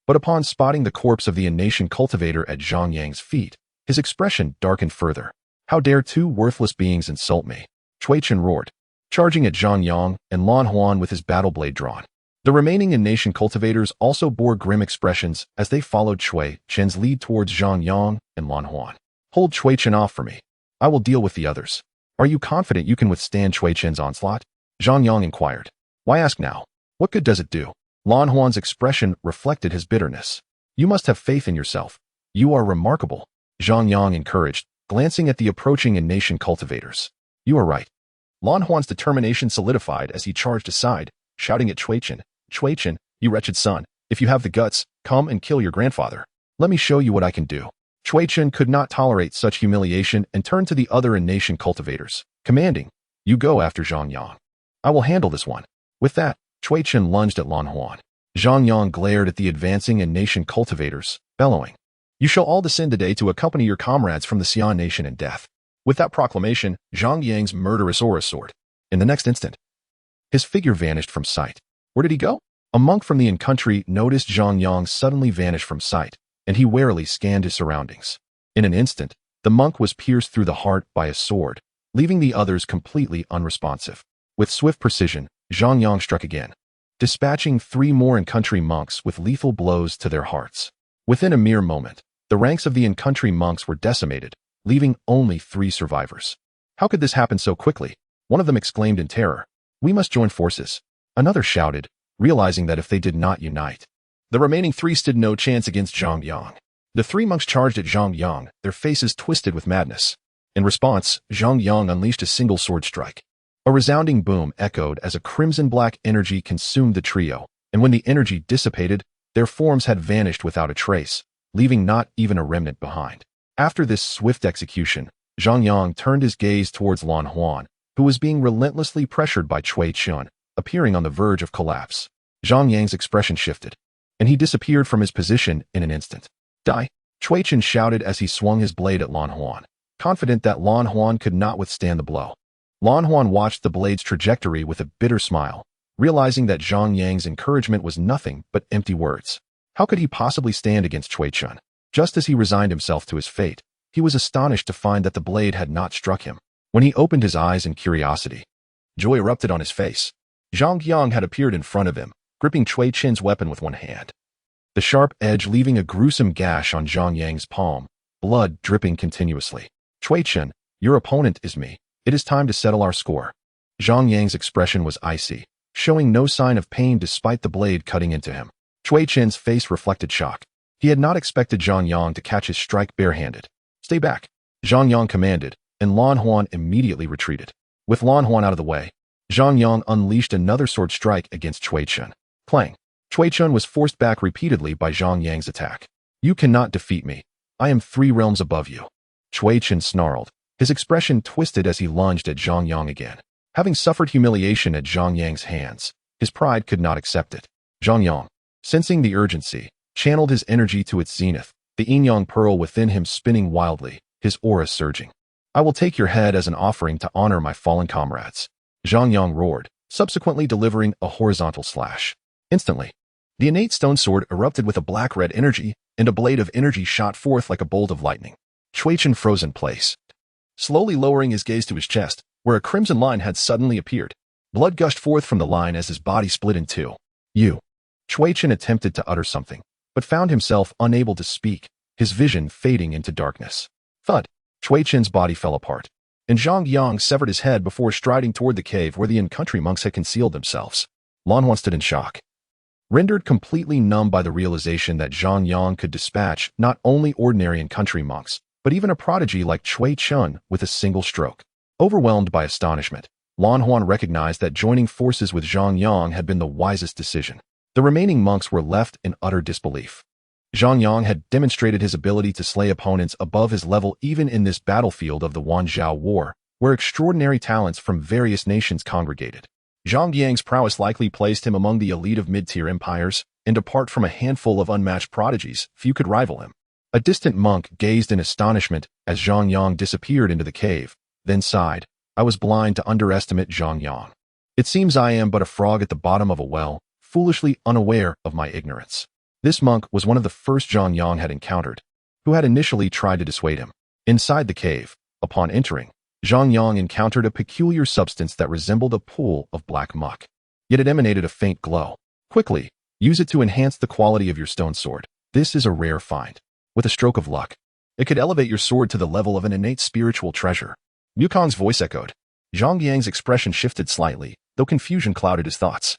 But upon spotting the corpse of the Nation cultivator at Zhang Yang's feet, his expression darkened further. "How dare 2 worthless beings insult me?" Chen roared, charging at Zhang Yang and Lan Huan with his battle blade drawn. The remaining Nation cultivators also bore grim expressions as they followed Chen's lead towards Zhang Yang and Lan Huan. "Hold Chen off for me. I will deal with the others." "Are you confident you can withstand Chen's onslaught?" Zhang Yang inquired. "Why ask now? What good does it do?" Lan Huan's expression reflected his bitterness. "You must have faith in yourself. You are remarkable," Zhang Yang encouraged, glancing at the approaching Nation cultivators. "You are right." Lan Huan's determination solidified as he charged aside, shouting at Chen, "You wretched son, if you have the guts, come and kill your grandfather. Let me show you what I can do." Chen could not tolerate such humiliation and turned to the other Nation cultivators, commanding, "You go after Zhang Yang. I will handle this one." With that, Chen lunged at Lan Huan. Zhang Yang glared at the advancing Nation cultivators, bellowing, "You shall all descend today to accompany your comrades from the Xian Nation in death." With that proclamation, Zhang Yang's murderous aura soared. In the next instant, his figure vanished from sight. Where did he go? A monk from the in-country noticed Zhang Yang suddenly vanish from sight, and he warily scanned his surroundings. In an instant, the monk was pierced through the heart by a sword, leaving the others completely unresponsive. With swift precision, Zhang Yang struck again, dispatching 3 more in-country monks with lethal blows to their hearts. Within a mere moment, the ranks of the in-country monks were decimated, leaving only 3 survivors. "How could this happen so quickly?" one of them exclaimed in terror. "We must join forces," another shouted, realizing that if they did not unite, the remaining 3 stood no chance against Zhang Yang. The 3 monks charged at Zhang Yang, their faces twisted with madness. In response, Zhang Yang unleashed a single sword strike. A resounding boom echoed as a crimson-black energy consumed the trio, and when the energy dissipated, their forms had vanished without a trace, leaving not even a remnant behind. After this swift execution, Zhang Yang turned his gaze towards Lan Huan, who was being relentlessly pressured by Chen, appearing on the verge of collapse. Zhang Yang's expression shifted, and he disappeared from his position in an instant. "Die!" Chen shouted as he swung his blade at Lan Huan, confident that Lan Huan could not withstand the blow. Lan Huan watched the blade's trajectory with a bitter smile, realizing that Zhang Yang's encouragement was nothing but empty words. How could he possibly stand against Chen? Just as he resigned himself to his fate, he was astonished to find that the blade had not struck him. When he opened his eyes in curiosity, joy erupted on his face. Zhang Yang had appeared in front of him, gripping Chen's weapon with one hand, the sharp edge leaving a gruesome gash on Zhang Yang's palm, blood dripping continuously. "Chen, your opponent is me. It is time to settle our score." Zhang Yang's expression was icy, showing no sign of pain despite the blade cutting into him. Chen's face reflected shock. He had not expected Zhang Yang to catch his strike barehanded. "Stay back," Zhang Yang commanded, and Lan Huan immediately retreated. With Lan Huan out of the way, Zhang Yang unleashed another sword strike against Chen. Clang. Chen was forced back repeatedly by Zhang Yang's attack. "You cannot defeat me. I am 3 realms above you." Chen snarled. His expression twisted as he lunged at Zhang Yang again. Having suffered humiliation at Zhang Yang's hands, his pride could not accept it. Zhang Yang, sensing the urgency, channeled his energy to its zenith, the yin-yang pearl within him spinning wildly, his aura surging. "I will take your head as an offering to honor my fallen comrades." Zhang Yang roared, subsequently delivering a horizontal slash. Instantly, the innate stone sword erupted with a black-red energy, and a blade of energy shot forth like a bolt of lightning. Chen froze in place, slowly lowering his gaze to his chest, where a crimson line had suddenly appeared. Blood gushed forth from the line as his body split in two. "You." Chen attempted to utter something, but found himself unable to speak, his vision fading into darkness. Thud. Chen's body fell apart, and Zhang Yang severed his head before striding toward the cave where the in-country monks had concealed themselves. Lan Huan stood in shock, rendered completely numb by the realization that Zhang Yang could dispatch not only ordinary in-country monks, but even a prodigy like Chen with a single stroke. Overwhelmed by astonishment, Lan Huan recognized that joining forces with Zhang Yang had been the wisest decision. The remaining monks were left in utter disbelief. Zhang Yang had demonstrated his ability to slay opponents above his level even in this battlefield of the WAN Xiao War, where extraordinary talents from various nations congregated. Zhang Yang's prowess likely placed him among the elite of mid-tier empires, and apart from a handful of unmatched prodigies, few could rival him. A distant monk gazed in astonishment as Zhang Yang disappeared into the cave, then sighed, "I was blind to underestimate Zhang Yang. It seems I am but a frog at the bottom of a well, foolishly unaware of my ignorance." This monk was one of the first Zhang Yang had encountered, who had initially tried to dissuade him. Inside the cave, upon entering, Zhang Yang encountered a peculiar substance that resembled a pool of black muck. Yet it emanated a faint glow. "Quickly, use it to enhance the quality of your stone sword. This is a rare find. With a stroke of luck, it could elevate your sword to the level of an innate spiritual treasure." Yukong's voice echoed. Zhang Yang's expression shifted slightly, though confusion clouded his thoughts.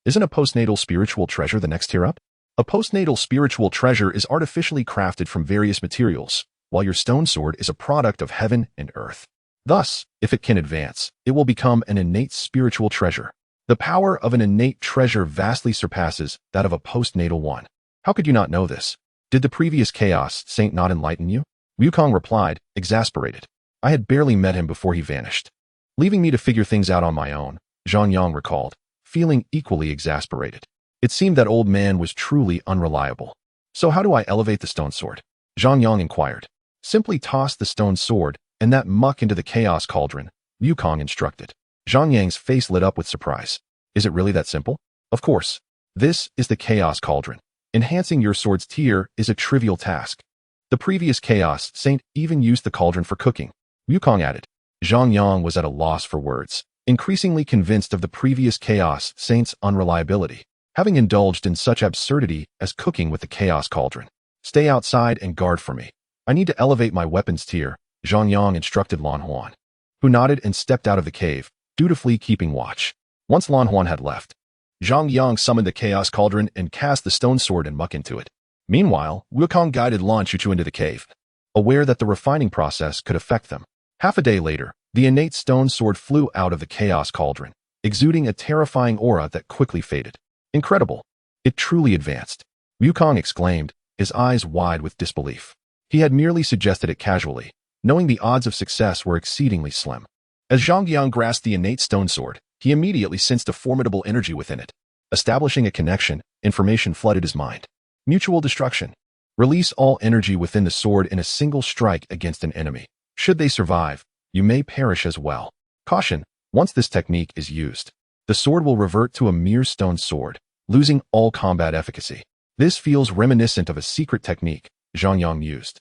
Isn't a postnatal spiritual treasure the next tier up? A postnatal spiritual treasure is artificially crafted from various materials, while your stone sword is a product of heaven and earth. Thus, if it can advance, it will become an innate spiritual treasure. The power of an innate treasure vastly surpasses that of a postnatal one. How could you not know this? Did the previous Chaos Saint not enlighten you? Wukong replied, exasperated. I had barely met him before he vanished. Leaving me to figure things out on my own, Zhang Yang recalled, feeling equally exasperated. It seemed that old man was truly unreliable. So how do I elevate the stone sword? Zhang Yang inquired. Simply toss the stone sword and that muck into the chaos cauldron, Wukong instructed. Zhang Yang's face lit up with surprise. Is it really that simple? Of course. This is the chaos cauldron. Enhancing your sword's tier is a trivial task. The previous Chaos Saint even used the cauldron for cooking, Wukong added. Zhang Yang was at a loss for words, increasingly convinced of the previous Chaos Saint's unreliability, having indulged in such absurdity as cooking with the chaos cauldron. Stay outside and guard for me. I need to elevate my weapons tier, Zhang Yang instructed Lan Huan, who nodded and stepped out of the cave, dutifully keeping watch. Once Lan Huan had left, Zhang Yang summoned the chaos cauldron and cast the stone sword and muck into it. Meanwhile, Wukong guided Lan Xiu into the cave, aware that the refining process could affect them. Half a day later, the innate stone sword flew out of the chaos cauldron, exuding a terrifying aura that quickly faded. Incredible. It truly advanced. Wukong exclaimed, his eyes wide with disbelief. He had merely suggested it casually, knowing the odds of success were exceedingly slim. As Zhang Yang grasped the innate stone sword, he immediately sensed a formidable energy within it. Establishing a connection, information flooded his mind. Mutual destruction. Release all energy within the sword in a single strike against an enemy. Should they survive, you may perish as well. Caution, once this technique is used, the sword will revert to a mere stone sword, losing all combat efficacy. This feels reminiscent of a secret technique Zhang Yang used.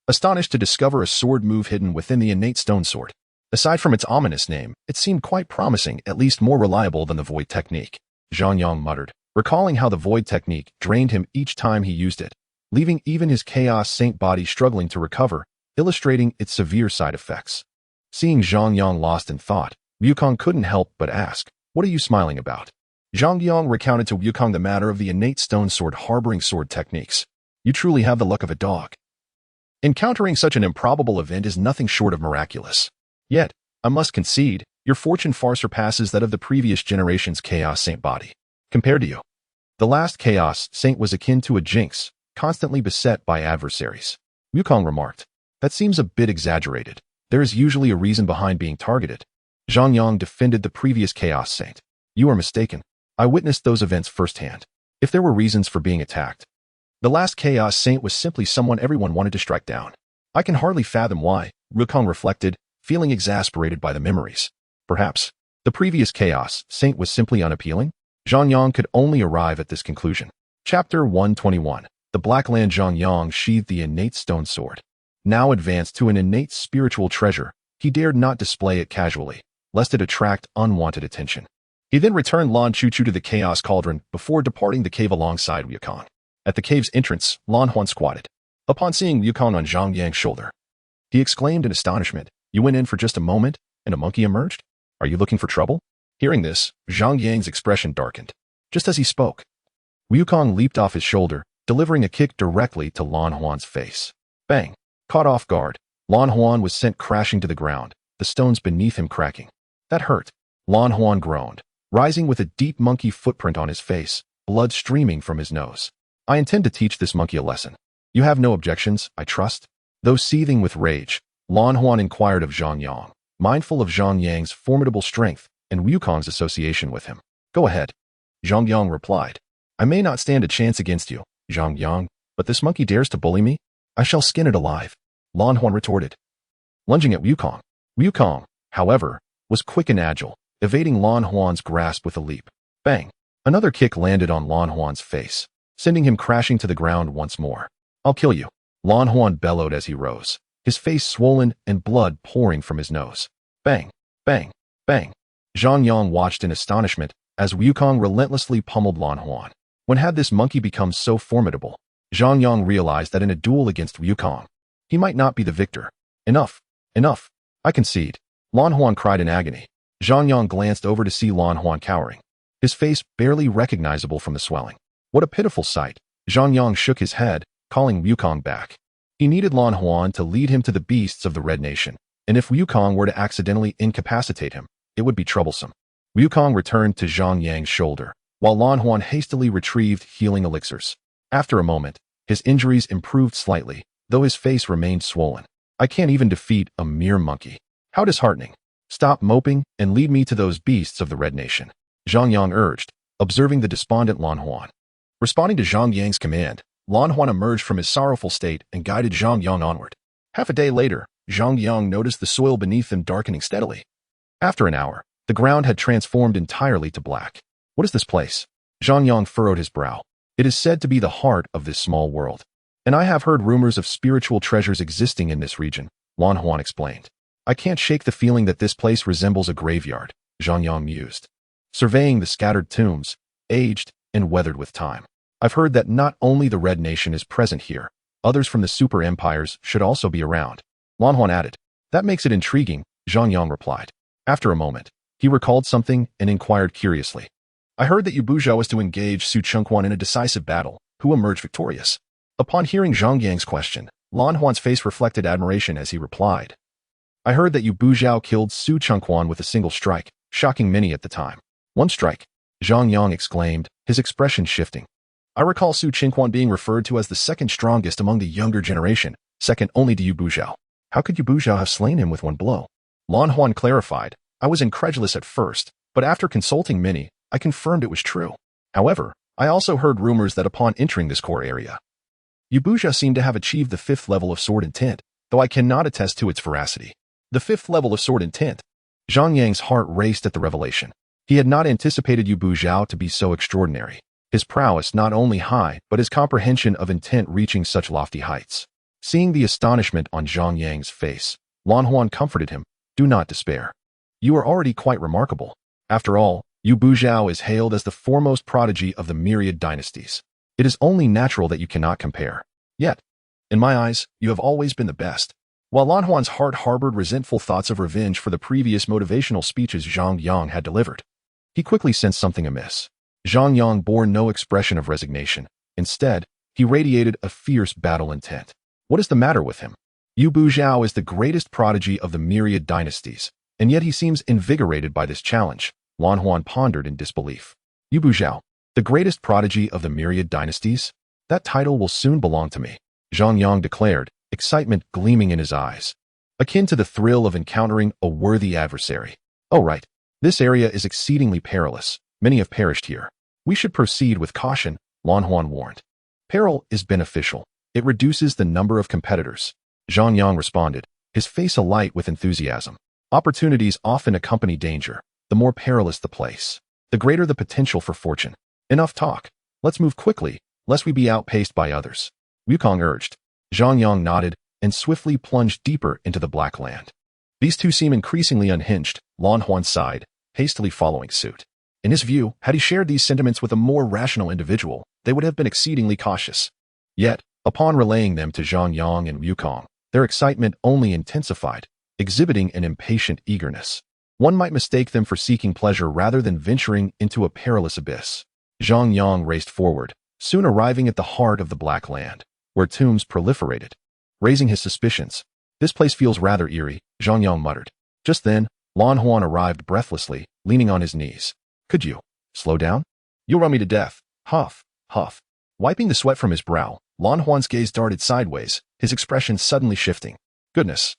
Astonished to discover a sword move hidden within the innate stone sword. Aside from its ominous name, it seemed quite promising, at least more reliable than the void technique. Zhang Yang muttered, recalling how the void technique drained him each time he used it, leaving even his Chaos Saint body struggling to recover, illustrating its severe side effects. Seeing Zhang Yang lost in thought, Wukong couldn't help but ask, "What are you smiling about?" Zhang Yang recounted to Wukong the matter of the innate stone sword harboring sword techniques. "You truly have the luck of a dog. Encountering such an improbable event is nothing short of miraculous. Yet, I must concede, your fortune far surpasses that of the previous generation's Chaos Saint body. Compared to you, the last Chaos Saint was akin to a jinx, constantly beset by adversaries." Wukong remarked, "That seems a bit exaggerated. There is usually a reason behind being targeted." Zhang Yang defended the previous Chaos Saint. "You are mistaken. I witnessed those events firsthand. If there were reasons for being attacked, the last Chaos Saint was simply someone everyone wanted to strike down. I can hardly fathom why," Wukong reflected, feeling exasperated by the memories. Perhaps the previous Chaos Saint was simply unappealing? Zhang Yang could only arrive at this conclusion. Chapter 121. The Black Land. Zhang Yang sheathed the innate stone sword. Now advanced to an innate spiritual treasure, he dared not display it casually, lest it attract unwanted attention. He then returned Lan Chuchu to the Chaos Cauldron before departing the cave alongside Wukong. At the cave's entrance, Lan Huan squatted. Upon seeing Wukong on Zhang Yang's shoulder, he exclaimed in astonishment, "You went in for just a moment, and a monkey emerged? Are you looking for trouble?" Hearing this, Zhang Yang's expression darkened. Just as he spoke, Wukong leaped off his shoulder, delivering a kick directly to Lan Huan's face. Bang! Caught off guard, Lan Huan was sent crashing to the ground, the stones beneath him cracking. "That hurt," Lan Huan groaned, rising with a deep monkey footprint on his face, blood streaming from his nose. "I intend to teach this monkey a lesson. You have no objections, I trust?" Though seething with rage, Lan Huan inquired of Zhang Yang, mindful of Zhang Yang's formidable strength and Wukong's association with him. "Go ahead," Zhang Yang replied. "I may not stand a chance against you, Zhang Yang, but this monkey dares to bully me? I shall skin it alive," Lan Huan retorted, lunging at Wukong. Wukong, however, was quick and agile, evading Lan Huan's grasp with a leap. Bang! Another kick landed on Lan Huan's face, sending him crashing to the ground once more. "I'll kill you," Lan Huan bellowed as he rose, his face swollen and blood pouring from his nose. Bang! Bang! Bang! Zhang Yang watched in astonishment as Wukong relentlessly pummeled Lan Huan. When had this monkey become so formidable? Zhang Yang realized that in a duel against Wukong, he might not be the victor. "Enough! Enough! I concede," Lan Huan cried in agony. Zhang Yang glanced over to see Lan Huan cowering, his face barely recognizable from the swelling. What a pitiful sight! Zhang Yang shook his head, calling Wukong back. He needed Lan Huan to lead him to the beasts of the Red Nation, and if Wukong were to accidentally incapacitate him, it would be troublesome. Wukong returned to Zhang Yang's shoulder, while Lan Huan hastily retrieved healing elixirs. After a moment, his injuries improved slightly, though his face remained swollen. "I can't even defeat a mere monkey. How disheartening. Stop moping and lead me to those beasts of the Red Nation," Zhang Yang urged, observing the despondent Lan Huan. Responding to Zhang Yang's command, Lan Huan emerged from his sorrowful state and guided Zhang Yang onward. Half a day later, Zhang Yang noticed the soil beneath them darkening steadily. After an hour, the ground had transformed entirely to black. "What is this place?" Zhang Yang furrowed his brow. "It is said to be the heart of this small world, and I have heard rumors of spiritual treasures existing in this region," Lan Huan explained. "I can't shake the feeling that this place resembles a graveyard," Zhang Yang mused, surveying the scattered tombs, aged and weathered with time. "I've heard that not only the Red Nation is present here, others from the super empires should also be around," Lan Huan added. "That makes it intriguing," Zhang Yang replied. After a moment, he recalled something and inquired curiously. "I heard that Yubuzhao was to engage Su Chengquan in a decisive battle. Who emerged victorious?" Upon hearing Zhang Yang's question, Lan Huan's face reflected admiration as he replied. "I heard that Yubuzhao killed Su Chengquan with a single strike, shocking many at the time." "One strike?" Zhang Yang exclaimed, his expression shifting. "I recall Su Chengquan being referred to as the second strongest among the younger generation, second only to Yubuzhao. How could Yubuzhao have slain him with one blow?" Lan Huan clarified, "I was incredulous at first, but after consulting many, I confirmed it was true. However, I also heard rumors that upon entering this core area, Yubuzhao seemed to have achieved the 5th level of sword intent, though I cannot attest to its veracity." The 5th level of sword intent. Zhang Yang's heart raced at the revelation. He had not anticipated Yubuzhao to be so extraordinary. His prowess not only high, but his comprehension of intent reaching such lofty heights. Seeing the astonishment on Zhang Yang's face, Lan Huan comforted him, "Do not despair. You are already quite remarkable. After all, Yubuzhao is hailed as the foremost prodigy of the myriad dynasties. It is only natural that you cannot compare. Yet, in my eyes, you have always been the best." While Lan Huan's heart harbored resentful thoughts of revenge for the previous motivational speeches Zhang Yang had delivered, he quickly sensed something amiss. Zhang Yang bore no expression of resignation. Instead, he radiated a fierce battle intent. What is the matter with him? Yu Buzhao is the greatest prodigy of the myriad dynasties, and yet he seems invigorated by this challenge. Lan Huan pondered in disbelief. Yu Buzhao, the greatest prodigy of the myriad dynasties? That title will soon belong to me, Zhang Yang declared, excitement gleaming in his eyes, akin to the thrill of encountering a worthy adversary. Oh right, this area is exceedingly perilous. Many have perished here. We should proceed with caution, Lan Huan warned. Peril is beneficial. It reduces the number of competitors. Zhang Yang responded, his face alight with enthusiasm. Opportunities often accompany danger. The more perilous the place, the greater the potential for fortune. Enough talk. Let's move quickly, lest we be outpaced by others. Wukong urged. Zhang Yang nodded and swiftly plunged deeper into the black land. These two seem increasingly unhinged, Lan Huan sighed, hastily following suit. In his view, had he shared these sentiments with a more rational individual, they would have been exceedingly cautious. Yet, upon relaying them to Zhang Yang and Wukong, their excitement only intensified, exhibiting an impatient eagerness. One might mistake them for seeking pleasure rather than venturing into a perilous abyss. Zhang Yang raced forward, soon arriving at the heart of the Black Land, where tombs proliferated. Raising his suspicions, this place feels rather eerie, Zhang Yang muttered. Just then, Lan Huan arrived breathlessly, leaning on his knees. Could you slow down? You'll run me to death. Huff, huff. Wiping the sweat from his brow, Lan Huan's gaze darted sideways, his expression suddenly shifting. Goodness.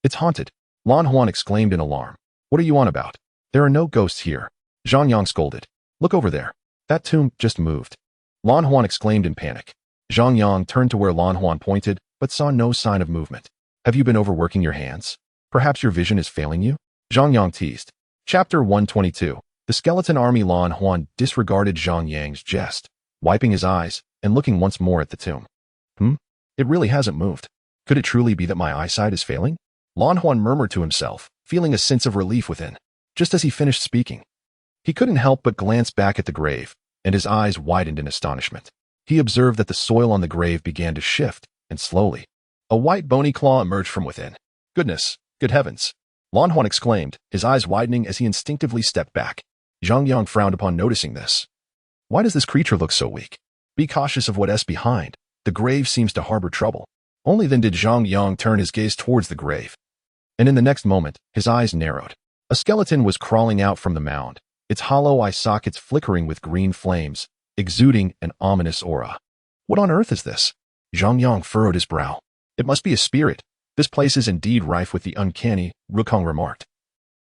It's haunted, Lan Huan exclaimed in alarm. What are you on about? There are no ghosts here, Zhang Yang scolded. Look over there. That tomb just moved. Lan Huan exclaimed in panic. Zhang Yang turned to where Lan Huan pointed, but saw no sign of movement. Have you been overworking your hands? Perhaps your vision is failing you? Zhang Yang teased. Chapter 122. The skeleton army. Lan Huan disregarded Zhang Yang's jest, wiping his eyes and looking once more at the tomb. It really hasn't moved. Could it truly be that my eyesight is failing? Lan Huan murmured to himself, feeling a sense of relief within. Just as he finished speaking, he couldn't help but glance back at the grave, and his eyes widened in astonishment. He observed that the soil on the grave began to shift, and slowly, a white bony claw emerged from within. Goodness, good heavens! Lan Huan exclaimed, his eyes widening as he instinctively stepped back. Zhang Yang frowned upon noticing this. Why does this creature look so weak? Be cautious of what's behind. The grave seems to harbor trouble. Only then did Zhang Yang turn his gaze towards the grave. And in the next moment, his eyes narrowed. A skeleton was crawling out from the mound, its hollow eye sockets flickering with green flames, exuding an ominous aura. What on earth is this? Zhang Yang furrowed his brow. It must be a spirit. This place is indeed rife with the uncanny, Wukong remarked,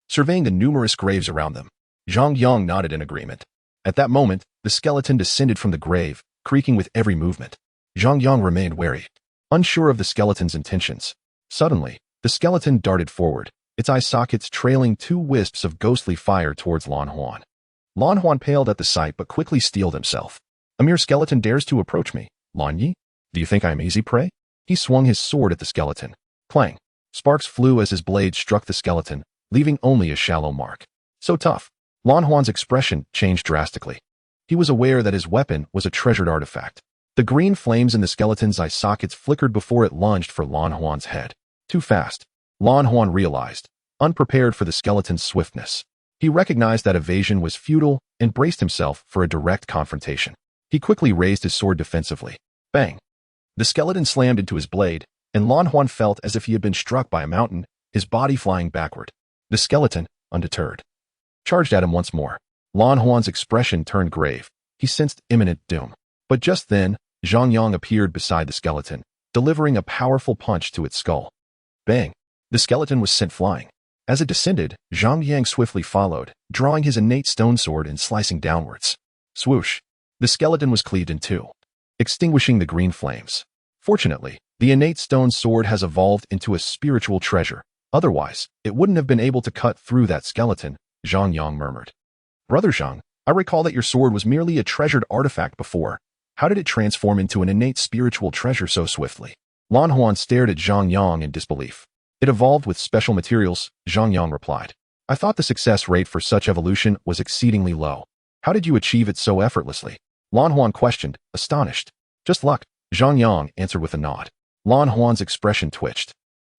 surveying the numerous graves around them. Zhang Yang nodded in agreement. At that moment, the skeleton descended from the grave, creaking with every movement. Zhang Yang remained wary, unsure of the skeleton's intentions. Suddenly, the skeleton darted forward, its eye sockets trailing two wisps of ghostly fire towards Lan Huan. Lan Huan paled at the sight but quickly steeled himself. A mere skeleton dares to approach me, Lan Yi? Do you think I am easy prey? He swung his sword at the skeleton. Clang! Sparks flew as his blade struck the skeleton, leaving only a shallow mark. So tough. Lan Huan's expression changed drastically. He was aware that his weapon was a treasured artifact. The green flames in the skeleton's eye sockets flickered before it lunged for Lan Huan's head. Too fast, Lan Huan realized, unprepared for the skeleton's swiftness. He recognized that evasion was futile and braced himself for a direct confrontation. He quickly raised his sword defensively. Bang! The skeleton slammed into his blade, and Lan Huan felt as if he had been struck by a mountain, his body flying backward. The skeleton, undeterred, charged at him once more. Lan Huan's expression turned grave. He sensed imminent doom. But just then, Zhang Yang appeared beside the skeleton, delivering a powerful punch to its skull. Bang! The skeleton was sent flying. As it descended, Zhang Yang swiftly followed, drawing his innate stone sword and slicing downwards. Swoosh! The skeleton was cleaved in two, extinguishing the green flames. Fortunately, the innate stone sword has evolved into a spiritual treasure. Otherwise, it wouldn't have been able to cut through that skeleton, Zhang Yang murmured. Brother Zhang, I recall that your sword was merely a treasured artifact before. How did it transform into an innate spiritual treasure so swiftly? Lan Huan stared at Zhang Yang in disbelief. It evolved with special materials, Zhang Yang replied. I thought the success rate for such evolution was exceedingly low. How did you achieve it so effortlessly? Lan Huan questioned, astonished. Just luck, Zhang Yang answered with a nod. Lan Huan's expression twitched.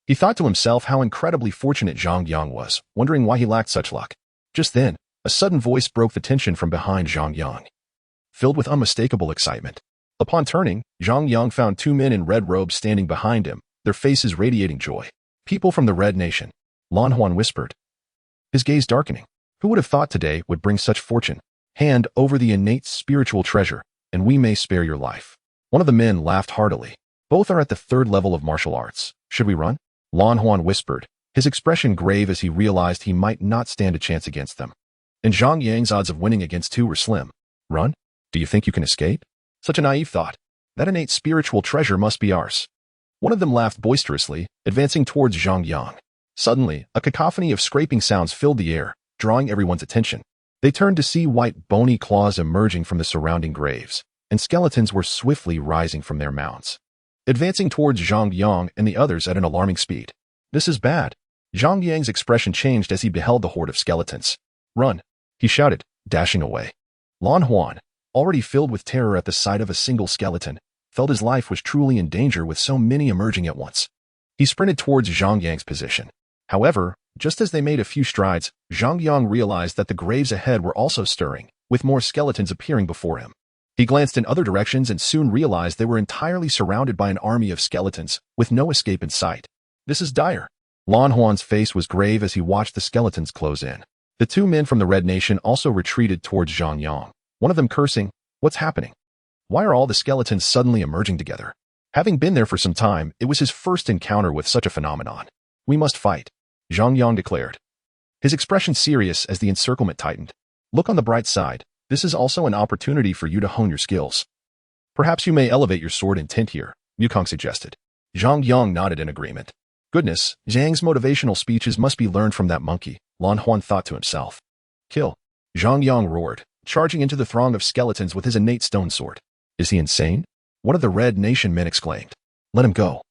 He thought to himself how incredibly fortunate Zhang Yang was, wondering why he lacked such luck. Just then, a sudden voice broke the tension from behind Zhang Yang, filled with unmistakable excitement. Upon turning, Zhang Yang found two men in red robes standing behind him, their faces radiating joy. People from the Red Nation, Lan Huan whispered, his gaze darkening. Who would have thought today would bring such fortune? Hand over the innate spiritual treasure, and we may spare your life. One of the men laughed heartily. Both are at the third level of martial arts. Should we run? Lan Huan whispered, his expression grave as he realized he might not stand a chance against them. And Zhang Yang's odds of winning against two were slim. Run? Do you think you can escape? Such a naive thought. That innate spiritual treasure must be ours. One of them laughed boisterously, advancing towards Zhang Yang. Suddenly, a cacophony of scraping sounds filled the air, drawing everyone's attention. They turned to see white bony claws emerging from the surrounding graves, and skeletons were swiftly rising from their mounds, advancing towards Zhang Yang and the others at an alarming speed. This is bad. Zhang Yang's expression changed as he beheld the horde of skeletons. Run! He shouted, dashing away. Lan Huan, already filled with terror at the sight of a single skeleton, felt his life was truly in danger with so many emerging at once. He sprinted towards Zhang Yang's position. However, just as they made a few strides, Zhang Yang realized that the graves ahead were also stirring, with more skeletons appearing before him. He glanced in other directions and soon realized they were entirely surrounded by an army of skeletons, with no escape in sight. This is dire. Lan Huan's face was grave as he watched the skeletons close in. The two men from the Red Nation also retreated towards Zhang Yang, one of them cursing, "What's happening? Why are all the skeletons suddenly emerging together?" Having been there for some time, it was his first encounter with such a phenomenon. "We must fight," Zhang Yang declared, his expression serious as the encirclement tightened. "Look on the bright side. This is also an opportunity for you to hone your skills. Perhaps you may elevate your sword intent here," Yukong suggested. Zhang Yang nodded in agreement. Goodness, Zhang's motivational speeches must be learned from that monkey, Lan Huan thought to himself. "Kill!" Zhang Yang roared, charging into the throng of skeletons with his innate stone sword. "Is he insane?" one of the Red Nation men exclaimed. "Let him go.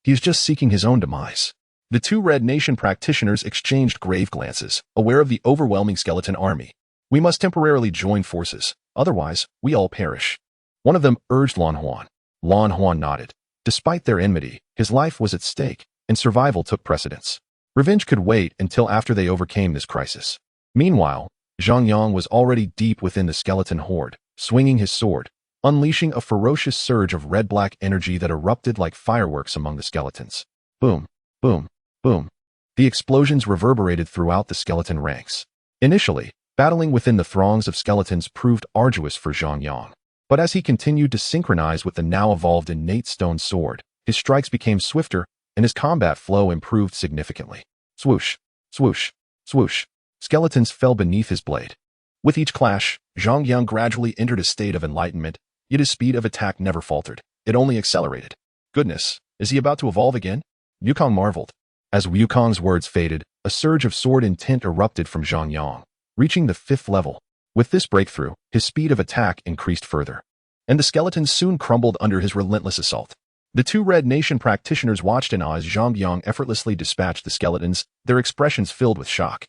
He is just seeking his own demise." The two Red Nation practitioners exchanged grave glances, aware of the overwhelming skeleton army. "We must temporarily join forces, otherwise we all perish," one of them urged Lan Huan. Lan Huan nodded. Despite their enmity, his life was at stake, and survival took precedence. Revenge could wait until after they overcame this crisis. Meanwhile, Zhang Yang was already deep within the skeleton horde, swinging his sword, unleashing a ferocious surge of red-black energy that erupted like fireworks among the skeletons. Boom, boom, boom. The explosions reverberated throughout the skeleton ranks. Initially, battling within the throngs of skeletons proved arduous for Zhang Yang. But as he continued to synchronize with the now evolved innate stone sword, his strikes became swifter, and his combat flow improved significantly. Swoosh, swoosh, swoosh. Skeletons fell beneath his blade. With each clash, Zhang Yang gradually entered a state of enlightenment, yet his speed of attack never faltered. It only accelerated. Goodness, is he about to evolve again? Yukong marveled. As Wukong's words faded, a surge of sword intent erupted from Zhang Yang, reaching the 5th level. With this breakthrough, his speed of attack increased further, and the skeletons soon crumbled under his relentless assault. The two Red Nation practitioners watched in awe as Zhang Yang effortlessly dispatched the skeletons, their expressions filled with shock.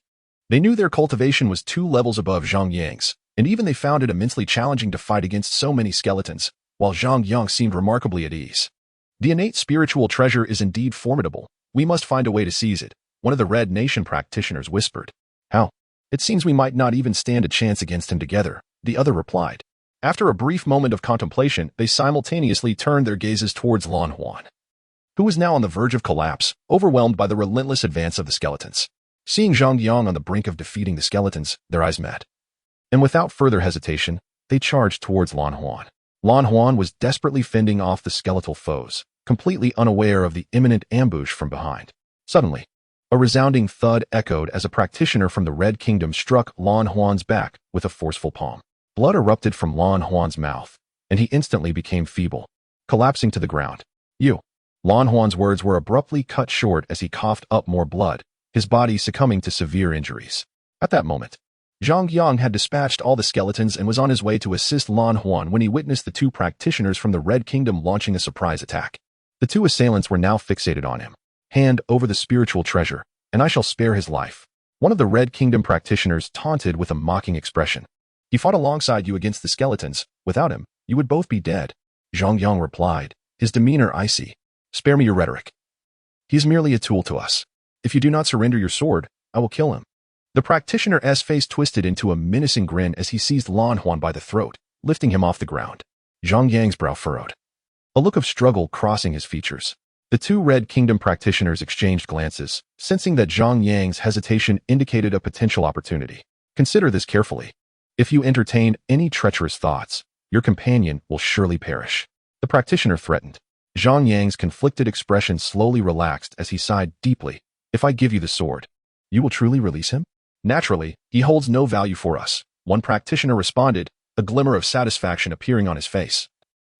They knew their cultivation was 2 levels above Zhang Yang's, and even they found it immensely challenging to fight against so many skeletons, while Zhang Yang seemed remarkably at ease. "The innate spiritual treasure is indeed formidable. We must find a way to seize it," one of the Red Nation practitioners whispered. "How? It seems we might not even stand a chance against him together," the other replied. After a brief moment of contemplation, they simultaneously turned their gazes towards Lan Huan, who was now on the verge of collapse, overwhelmed by the relentless advance of the skeletons. Seeing Zhang Yang on the brink of defeating the skeletons, their eyes met. And without further hesitation, they charged towards Lan Huan. Lan Huan was desperately fending off the skeletal foes, completely unaware of the imminent ambush from behind. Suddenly, a resounding thud echoed as a practitioner from the Red Kingdom struck Lan Huan's back with a forceful palm. Blood erupted from Lan Huan's mouth, and he instantly became feeble, collapsing to the ground. "You!" Lan Huan's words were abruptly cut short as he coughed up more blood, his body succumbing to severe injuries. At that moment, Zhang Yang had dispatched all the skeletons and was on his way to assist Lan Huan when he witnessed the two practitioners from the Red Kingdom launching a surprise attack. The two assailants were now fixated on him. "Hand over the spiritual treasure, and I shall spare his life," one of the Red Kingdom practitioners taunted with a mocking expression. "He fought alongside you against the skeletons. Without him, you would both be dead," Zhang Yang replied, his demeanor icy. "Spare me your rhetoric." He is merely a tool to us. If you do not surrender your sword, I will kill him. The practitioner's face twisted into a menacing grin as he seized Lan Huan by the throat, lifting him off the ground. Zhang Yang's brow furrowed, a look of struggle crossing his features. The two Red Kingdom practitioners exchanged glances, sensing that Zhang Yang's hesitation indicated a potential opportunity. Consider this carefully. If you entertain any treacherous thoughts, your companion will surely perish. The practitioner threatened. Zhang Yang's conflicted expression slowly relaxed as he sighed deeply. If I give you the sword, you will truly release him? Naturally, he holds no value for us, one practitioner responded, a glimmer of satisfaction appearing on his face,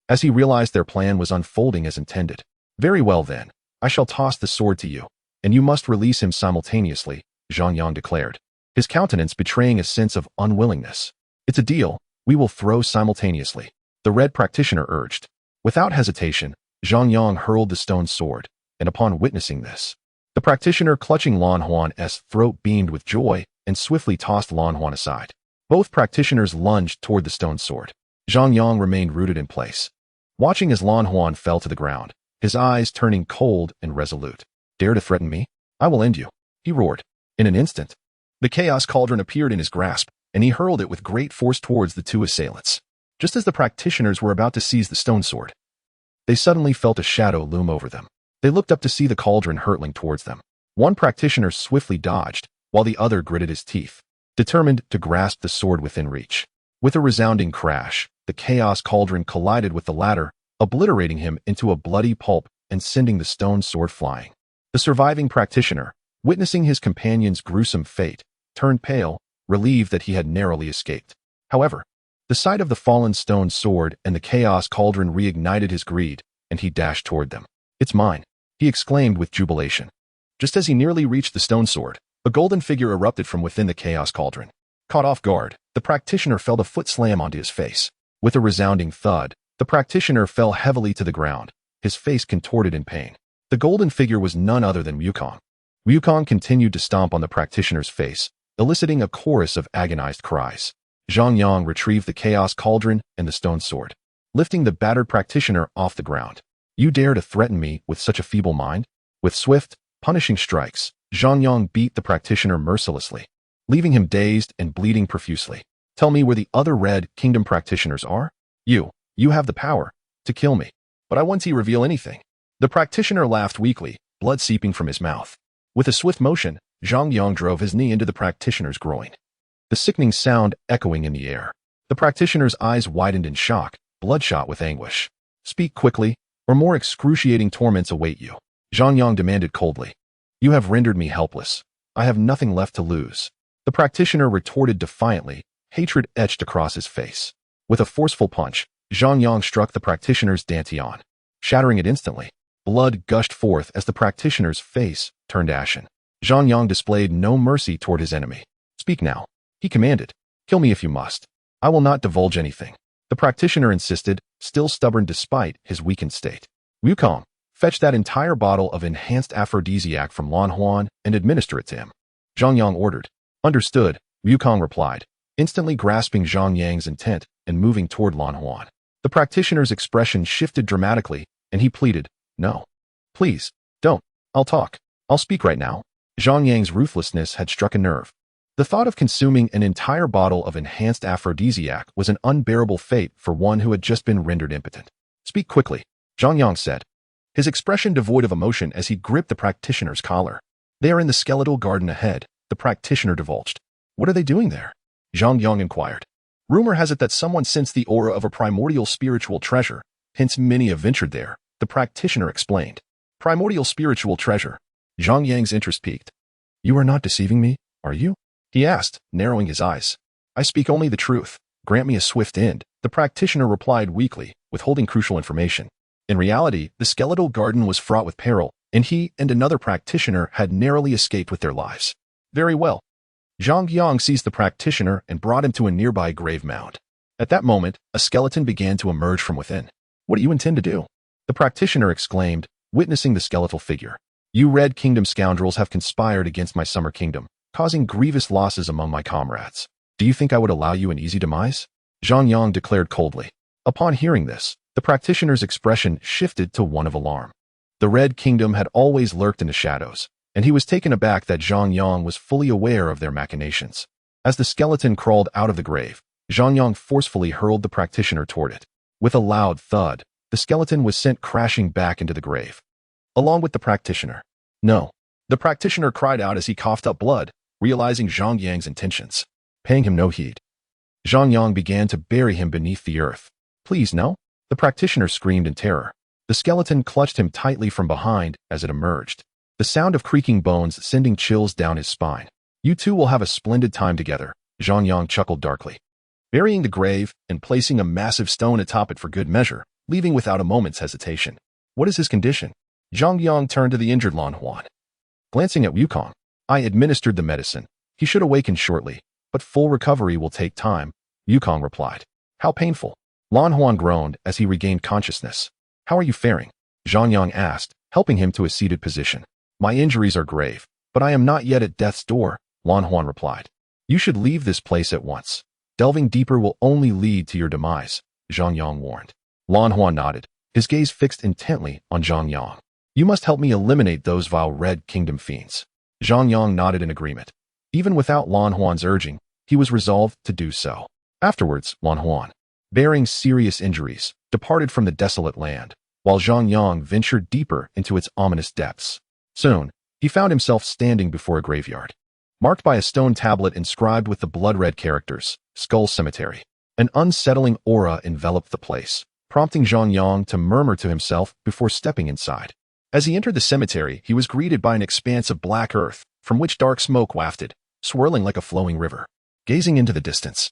as he realized their plan was unfolding as intended. Very well then, I shall toss the sword to you, and you must release him simultaneously, Zhang Yang declared, his countenance betraying a sense of unwillingness. It's a deal, we will throw simultaneously, the red practitioner urged. Without hesitation, Zhang Yang hurled the stone sword, and upon witnessing this, the practitioner clutching Lan Huan's throat beamed with joy and swiftly tossed Lan Huan aside. Both practitioners lunged toward the stone sword. Zhang Yang remained rooted in place, watching as Lan Huan fell to the ground, his eyes turning cold and resolute. Dare to threaten me? I will end you, he roared. In an instant, the chaos cauldron appeared in his grasp, and he hurled it with great force towards the two assailants. Just as the practitioners were about to seize the stone sword, they suddenly felt a shadow loom over them. They looked up to see the cauldron hurtling towards them. One practitioner swiftly dodged, while the other gritted his teeth, determined to grasp the sword within reach. With a resounding crash, the chaos cauldron collided with the latter, obliterating him into a bloody pulp and sending the stone sword flying. The surviving practitioner, witnessing his companion's gruesome fate, turned pale, relieved that he had narrowly escaped. However, the sight of the fallen stone sword and the chaos cauldron reignited his greed, and he dashed toward them. It's mine, he exclaimed with jubilation. Just as he nearly reached the stone sword, a golden figure erupted from within the chaos cauldron. Caught off guard, the practitioner felt a foot slam onto his face. With a resounding thud, the practitioner fell heavily to the ground, his face contorted in pain. The golden figure was none other than Wukong. Wukong continued to stomp on the practitioner's face, eliciting a chorus of agonized cries. Zhang Yang retrieved the chaos cauldron and the stone sword, lifting the battered practitioner off the ground. You dare to threaten me with such a feeble mind? With swift, punishing strikes, Zhang Yang beat the practitioner mercilessly, leaving him dazed and bleeding profusely. Tell me where the other Red Kingdom practitioners are? You have the power to kill me, but I won't reveal anything. The practitioner laughed weakly, blood seeping from his mouth. With a swift motion, Zhang Yang drove his knee into the practitioner's groin, the sickening sound echoing in the air. The practitioner's eyes widened in shock, bloodshot with anguish. Speak quickly, or more excruciating torments await you, Zhang Yang demanded coldly. You have rendered me helpless. I have nothing left to lose. The practitioner retorted defiantly, hatred etched across his face. With a forceful punch, Zhang Yang struck the practitioner's dantian, shattering it instantly. Blood gushed forth as the practitioner's face turned ashen. Zhang Yang displayed no mercy toward his enemy. Speak now, he commanded. Kill me if you must. I will not divulge anything. The practitioner insisted, still stubborn despite his weakened state. Wukong, fetch that entire bottle of enhanced aphrodisiac from Lan Huan and administer it to him, Zhang Yang ordered. Understood, Wukong replied, instantly grasping Zhang Yang's intent and moving toward Lan Huan. The practitioner's expression shifted dramatically, and he pleaded, No. Please, don't. I'll talk. I'll speak right now. Zhang Yang's ruthlessness had struck a nerve. The thought of consuming an entire bottle of enhanced aphrodisiac was an unbearable fate for one who had just been rendered impotent. Speak quickly, Zhang Yang said, his expression devoid of emotion as he gripped the practitioner's collar. They are in the skeletal garden ahead, the practitioner divulged. What are they doing there? Zhang Yang inquired. Rumor has it that someone sensed the aura of a primordial spiritual treasure, hence many have ventured there, the practitioner explained. Primordial spiritual treasure. Zhang Yang's interest piqued. You are not deceiving me, are you? He asked, narrowing his eyes. I speak only the truth. Grant me a swift end, the practitioner replied weakly, withholding crucial information. In reality, the skeletal garden was fraught with peril, and he and another practitioner had narrowly escaped with their lives. Very well. Zhang Yang seized the practitioner and brought him to a nearby grave mound. At that moment, a skeleton began to emerge from within. What do you intend to do? The practitioner exclaimed, witnessing the skeletal figure. You Red Kingdom scoundrels have conspired against my summer kingdom, causing grievous losses among my comrades. Do you think I would allow you an easy demise? Zhang Yang declared coldly. Upon hearing this, the practitioner's expression shifted to one of alarm. The Red Kingdom had always lurked in the shadows, and he was taken aback that Zhang Yang was fully aware of their machinations. As the skeleton crawled out of the grave, Zhang Yang forcefully hurled the practitioner toward it. With a loud thud, the skeleton was sent crashing back into the grave, along with the practitioner. No. The practitioner cried out as he coughed up blood, realizing Zhang Yang's intentions. Paying him no heed, Zhang Yang began to bury him beneath the earth. Please, no? The practitioner screamed in terror. The skeleton clutched him tightly from behind as it emerged, the sound of creaking bones sending chills down his spine. You two will have a splendid time together, Zhang Yang chuckled darkly. Burying the grave and placing a massive stone atop it for good measure, leaving without a moment's hesitation. What is his condition? Zhang Yang turned to the injured Lan Huan. Glancing at Wukong, I administered the medicine. He should awaken shortly, but full recovery will take time, Wukong replied. How painful. Lan Huan groaned as he regained consciousness. How are you faring? Zhang Yang asked, helping him to a seated position. My injuries are grave, but I am not yet at death's door, Lan Huan replied. You should leave this place at once. Delving deeper will only lead to your demise, Zhang Yang warned. Lan Huan nodded, his gaze fixed intently on Zhang Yang. You must help me eliminate those vile Red Kingdom fiends. Zhang Yang nodded in agreement. Even without Lan Huan's urging, he was resolved to do so. Afterwards, Lan Huan, bearing serious injuries, departed from the desolate land, while Zhang Yang ventured deeper into its ominous depths. Soon, he found himself standing before a graveyard, marked by a stone tablet inscribed with the blood-red characters, Skull Cemetery. An unsettling aura enveloped the place, prompting Zhang Yang to murmur to himself before stepping inside. As he entered the cemetery, he was greeted by an expanse of black earth, from which dark smoke wafted, swirling like a flowing river. Gazing into the distance,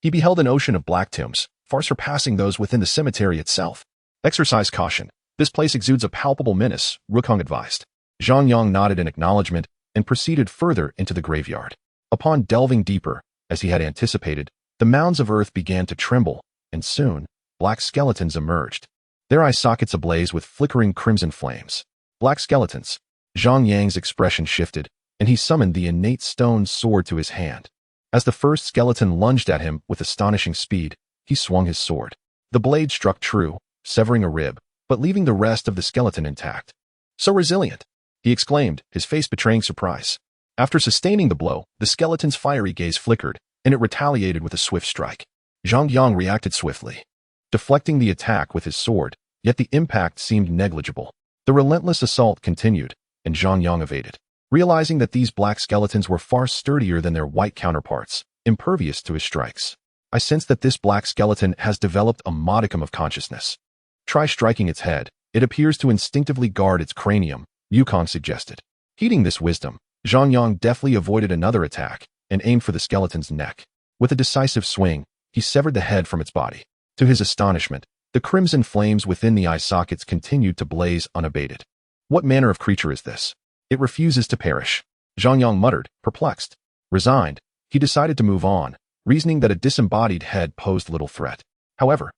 he beheld an ocean of black tombs, far surpassing those within the cemetery itself. Exercise caution. This place exudes a palpable menace, Wukong advised. Zhang Yang nodded in acknowledgement and proceeded further into the graveyard. Upon delving deeper, as he had anticipated, the mounds of earth began to tremble, and soon, black skeletons emerged, their eye sockets ablaze with flickering crimson flames. Black skeletons. Zhang Yang's expression shifted, and he summoned the innate stone sword to his hand. As the first skeleton lunged at him with astonishing speed, he swung his sword. The blade struck true, severing a rib, but leaving the rest of the skeleton intact. So resilient, he exclaimed, his face betraying surprise. After sustaining the blow, the skeleton's fiery gaze flickered, and it retaliated with a swift strike. Zhang Yang reacted swiftly, deflecting the attack with his sword, yet the impact seemed negligible. The relentless assault continued, and Zhang Yang evaded, realizing that these black skeletons were far sturdier than their white counterparts, impervious to his strikes. I sense that this black skeleton has developed a modicum of consciousness. Try striking its head. It appears to instinctively guard its cranium, Wukong suggested. Heeding this wisdom, Zhang Yang deftly avoided another attack and aimed for the skeleton's neck. With a decisive swing, he severed the head from its body. To his astonishment, the crimson flames within the eye sockets continued to blaze unabated. What manner of creature is this? It refuses to perish, Zhang Yang muttered, perplexed. Resigned, he decided to move on, reasoning that a disembodied head posed little threat. However,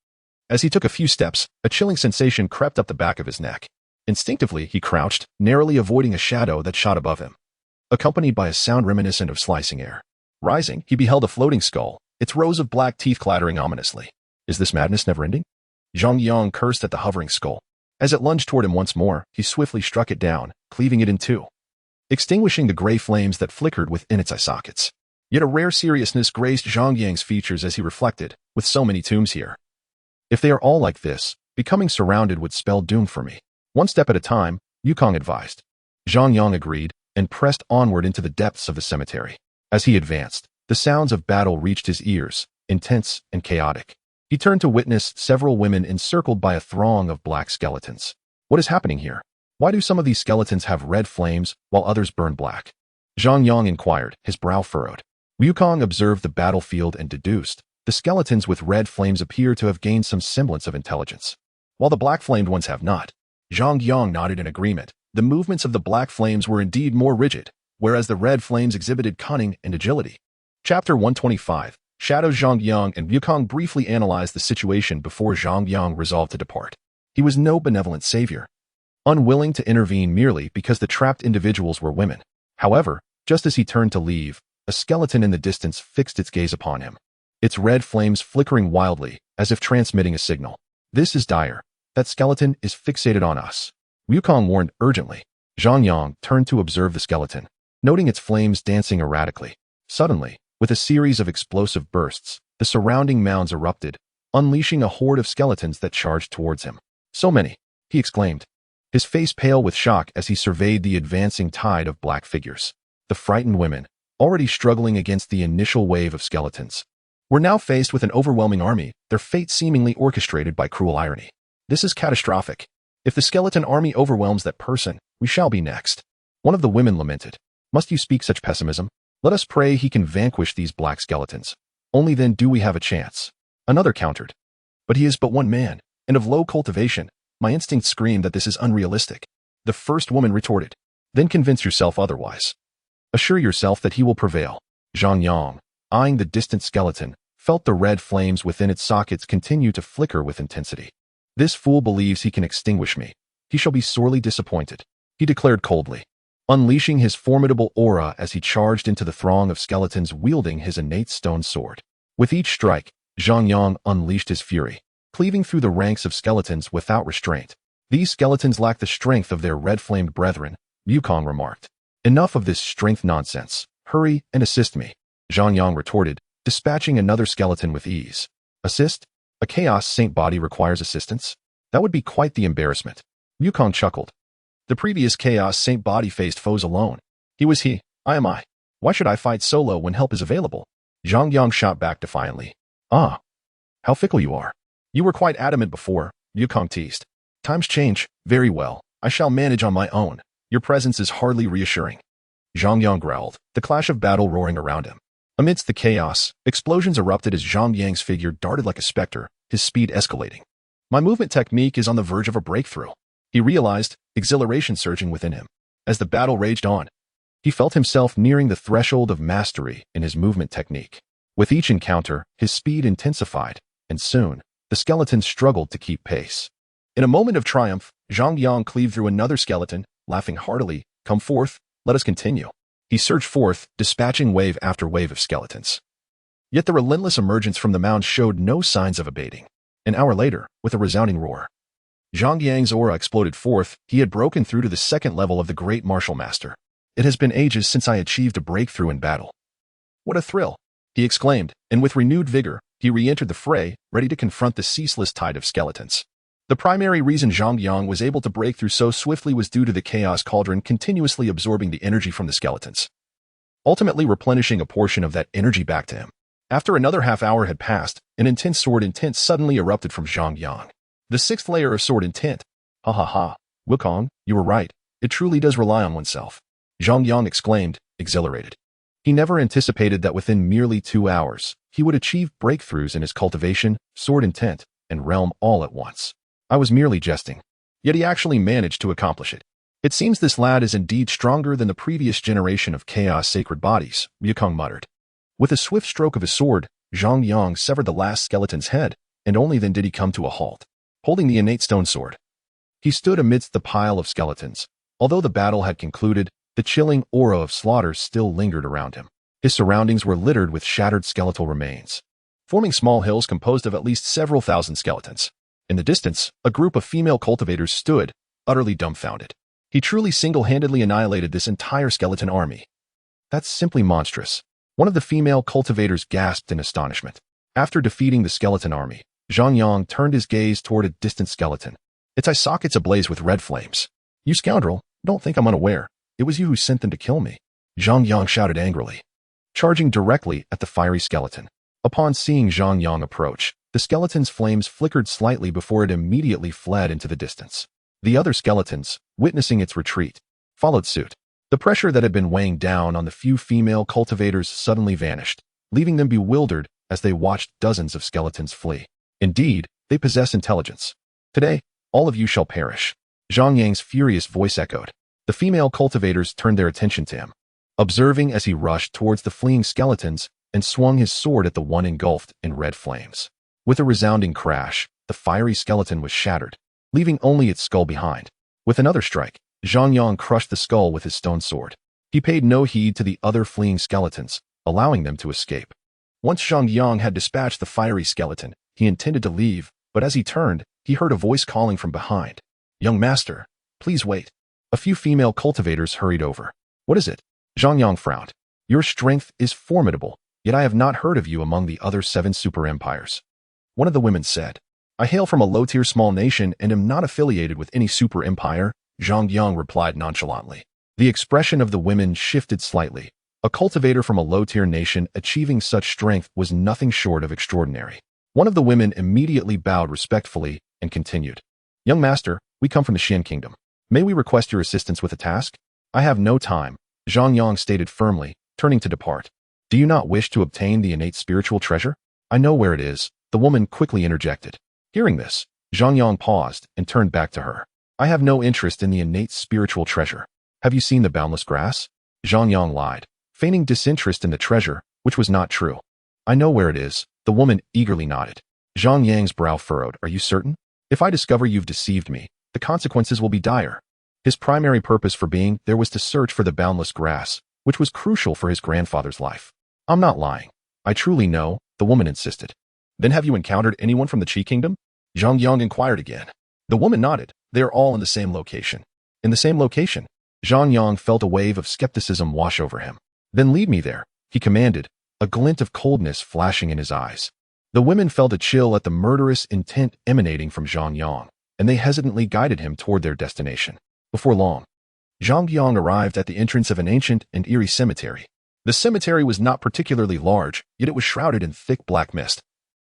as he took a few steps, a chilling sensation crept up the back of his neck. Instinctively, he crouched, narrowly avoiding a shadow that shot above him, accompanied by a sound reminiscent of slicing air. Rising, he beheld a floating skull, its rows of black teeth clattering ominously. Is this madness never-ending? Zhang Yang cursed at the hovering skull. As it lunged toward him once more, he swiftly struck it down, cleaving it in two, extinguishing the gray flames that flickered within its eye sockets. Yet a rare seriousness graced Zhang Yang's features as he reflected, with so many tombs here. If they are all like this, becoming surrounded would spell doom for me. One step at a time, Wukong advised. Zhang Yang agreed, and pressed onward into the depths of the cemetery. As he advanced, the sounds of battle reached his ears, intense and chaotic. He turned to witness several women encircled by a throng of black skeletons. What is happening here? Why do some of these skeletons have red flames, while others burn black? Zhang Yang inquired, his brow furrowed. Wukong observed the battlefield and deduced, the skeletons with red flames appear to have gained some semblance of intelligence, while the black-flamed ones have not. Zhang Yang nodded in agreement. The movements of the black flames were indeed more rigid, whereas the red flames exhibited cunning and agility. Chapter 125. Shadows. Zhang Yang and Wukong briefly analyzed the situation before Zhang Yang resolved to depart. He was no benevolent savior, unwilling to intervene merely because the trapped individuals were women. However, just as he turned to leave, a skeleton in the distance fixed its gaze upon him, its red flames flickering wildly, as if transmitting a signal. This is dire. That skeleton is fixated on us. Wukong warned urgently. Zhang Yang turned to observe the skeleton, noting its flames dancing erratically. Suddenly, with a series of explosive bursts, the surrounding mounds erupted, unleashing a horde of skeletons that charged towards him. So many, he exclaimed, his face pale with shock as he surveyed the advancing tide of black figures. The frightened women, already struggling against the initial wave of skeletons, were now faced with an overwhelming army, their fate seemingly orchestrated by cruel irony. This is catastrophic. If the skeleton army overwhelms that person, we shall be next. One of the women lamented. Must you speak such pessimism? Let us pray he can vanquish these black skeletons. Only then do we have a chance. Another countered. But he is but one man, and of low cultivation. My instinct screamed that this is unrealistic. The first woman retorted. Then convince yourself otherwise. Assure yourself that he will prevail. Zhang Yang, eyeing the distant skeleton, felt the red flames within its sockets continue to flicker with intensity. This fool believes he can extinguish me. He shall be sorely disappointed, he declared coldly, unleashing his formidable aura as he charged into the throng of skeletons wielding his innate stone sword. With each strike, Zhang Yang unleashed his fury, cleaving through the ranks of skeletons without restraint. These skeletons lack the strength of their red-flamed brethren, Wukong remarked. Enough of this strength nonsense. Hurry and assist me, Zhang Yang retorted, dispatching another skeleton with ease. Assist? A Chaos Saint body requires assistance? That would be quite the embarrassment. Wukong chuckled. The previous Chaos Saint body faced foes alone. He was he, I am I. Why should I fight solo when help is available? Zhang Yang shot back defiantly. Ah, how fickle you are. You were quite adamant before, Wukong teased. Times change, very well. I shall manage on my own. Your presence is hardly reassuring. Zhang Yang growled, the clash of battle roaring around him. Amidst the chaos, explosions erupted as Zhang Yang's figure darted like a specter, his speed escalating. My movement technique is on the verge of a breakthrough, he realized, exhilaration surging within him. As the battle raged on, he felt himself nearing the threshold of mastery in his movement technique. With each encounter, his speed intensified, and soon, the skeletons struggled to keep pace. In a moment of triumph, Zhang Yang cleaved through another skeleton, laughing heartily. Come forth, let us continue. He surged forth, dispatching wave after wave of skeletons. Yet the relentless emergence from the mound showed no signs of abating. An hour later, with a resounding roar, Zhang Yang's aura exploded forth. He had broken through to the second level of the great martial master. It has been ages since I achieved a breakthrough in battle. What a thrill, he exclaimed, and with renewed vigor, he re-entered the fray, ready to confront the ceaseless tide of skeletons. The primary reason Zhang Yang was able to break through so swiftly was due to the chaos cauldron continuously absorbing the energy from the skeletons, ultimately replenishing a portion of that energy back to him. After another half hour had passed, an intense sword intent suddenly erupted from Zhang Yang. The sixth layer of sword intent. Ha ha ha. Wukong, you were right. It truly does rely on oneself. Zhang Yang exclaimed, exhilarated. He never anticipated that within merely 2 hours, he would achieve breakthroughs in his cultivation, sword intent, and realm all at once. I was merely jesting. Yet he actually managed to accomplish it. It seems this lad is indeed stronger than the previous generation of chaos sacred bodies, Wukong muttered. With a swift stroke of his sword, Zhang Yang severed the last skeleton's head, and only then did he come to a halt, holding the innate stone sword. He stood amidst the pile of skeletons. Although the battle had concluded, the chilling aura of slaughter still lingered around him. His surroundings were littered with shattered skeletal remains, forming small hills composed of at least several thousand skeletons. In the distance, a group of female cultivators stood, utterly dumbfounded. He truly single-handedly annihilated this entire skeleton army. That's simply monstrous. One of the female cultivators gasped in astonishment. After defeating the skeleton army, Zhang Yang turned his gaze toward a distant skeleton, its eye sockets ablaze with red flames. You scoundrel, don't think I'm unaware. It was you who sent them to kill me, Zhang Yang shouted angrily, charging directly at the fiery skeleton. Upon seeing Zhang Yang approach, the skeleton's flames flickered slightly before it immediately fled into the distance. The other skeletons, witnessing its retreat, followed suit. The pressure that had been weighing down on the few female cultivators suddenly vanished, leaving them bewildered as they watched dozens of skeletons flee. Indeed, they possess intelligence. Today, all of you shall perish, Zhang Yang's furious voice echoed. The female cultivators turned their attention to him, observing as he rushed towards the fleeing skeletons and swung his sword at the one engulfed in red flames. With a resounding crash, the fiery skeleton was shattered, leaving only its skull behind. With another strike, Zhang Yang crushed the skull with his stone sword. He paid no heed to the other fleeing skeletons, allowing them to escape. Once Zhang Yang had dispatched the fiery skeleton, he intended to leave, but as he turned, he heard a voice calling from behind. Young master, Please wait. A few female cultivators hurried over. What is it? Zhang Yang frowned. Your strength is formidable, yet I have not heard of you among the other 7 super empires. One of the women said. I hail from a low-tier small nation and am not affiliated with any super empire, Zhang Yang replied nonchalantly. The expression of the women shifted slightly. A cultivator from a low-tier nation achieving such strength was nothing short of extraordinary. One of the women immediately bowed respectfully and continued. Young master, we come from the Xian kingdom. May we request your assistance with a task? I have no time, Zhang Yang stated firmly, turning to depart. Do you not wish to obtain the innate spiritual treasure? I know where it is, the woman quickly interjected. Hearing this, Zhang Yang paused and turned back to her. I have no interest in the innate spiritual treasure. Have you seen the boundless grass? Zhang Yang lied, feigning disinterest in the treasure, which was not true. I know where it is, the woman eagerly nodded. Zhang Yang's brow furrowed. Are you certain? If I discover you've deceived me, the consequences will be dire. His primary purpose for being there was to search for the boundless grass, which was crucial for his grandfather's life. I'm not lying. I truly know, the woman insisted. Then have you encountered anyone from the Qi kingdom? Zhang Yang inquired again. The woman nodded. They are all in the same location. In the same location? Zhang Yang felt a wave of skepticism wash over him. Then lead me there, he commanded, a glint of coldness flashing in his eyes. The women felt a chill at the murderous intent emanating from Zhang Yang, and they hesitantly guided him toward their destination. Before long, Zhang Yang arrived at the entrance of an ancient and eerie cemetery. The cemetery was not particularly large, yet it was shrouded in thick black mist,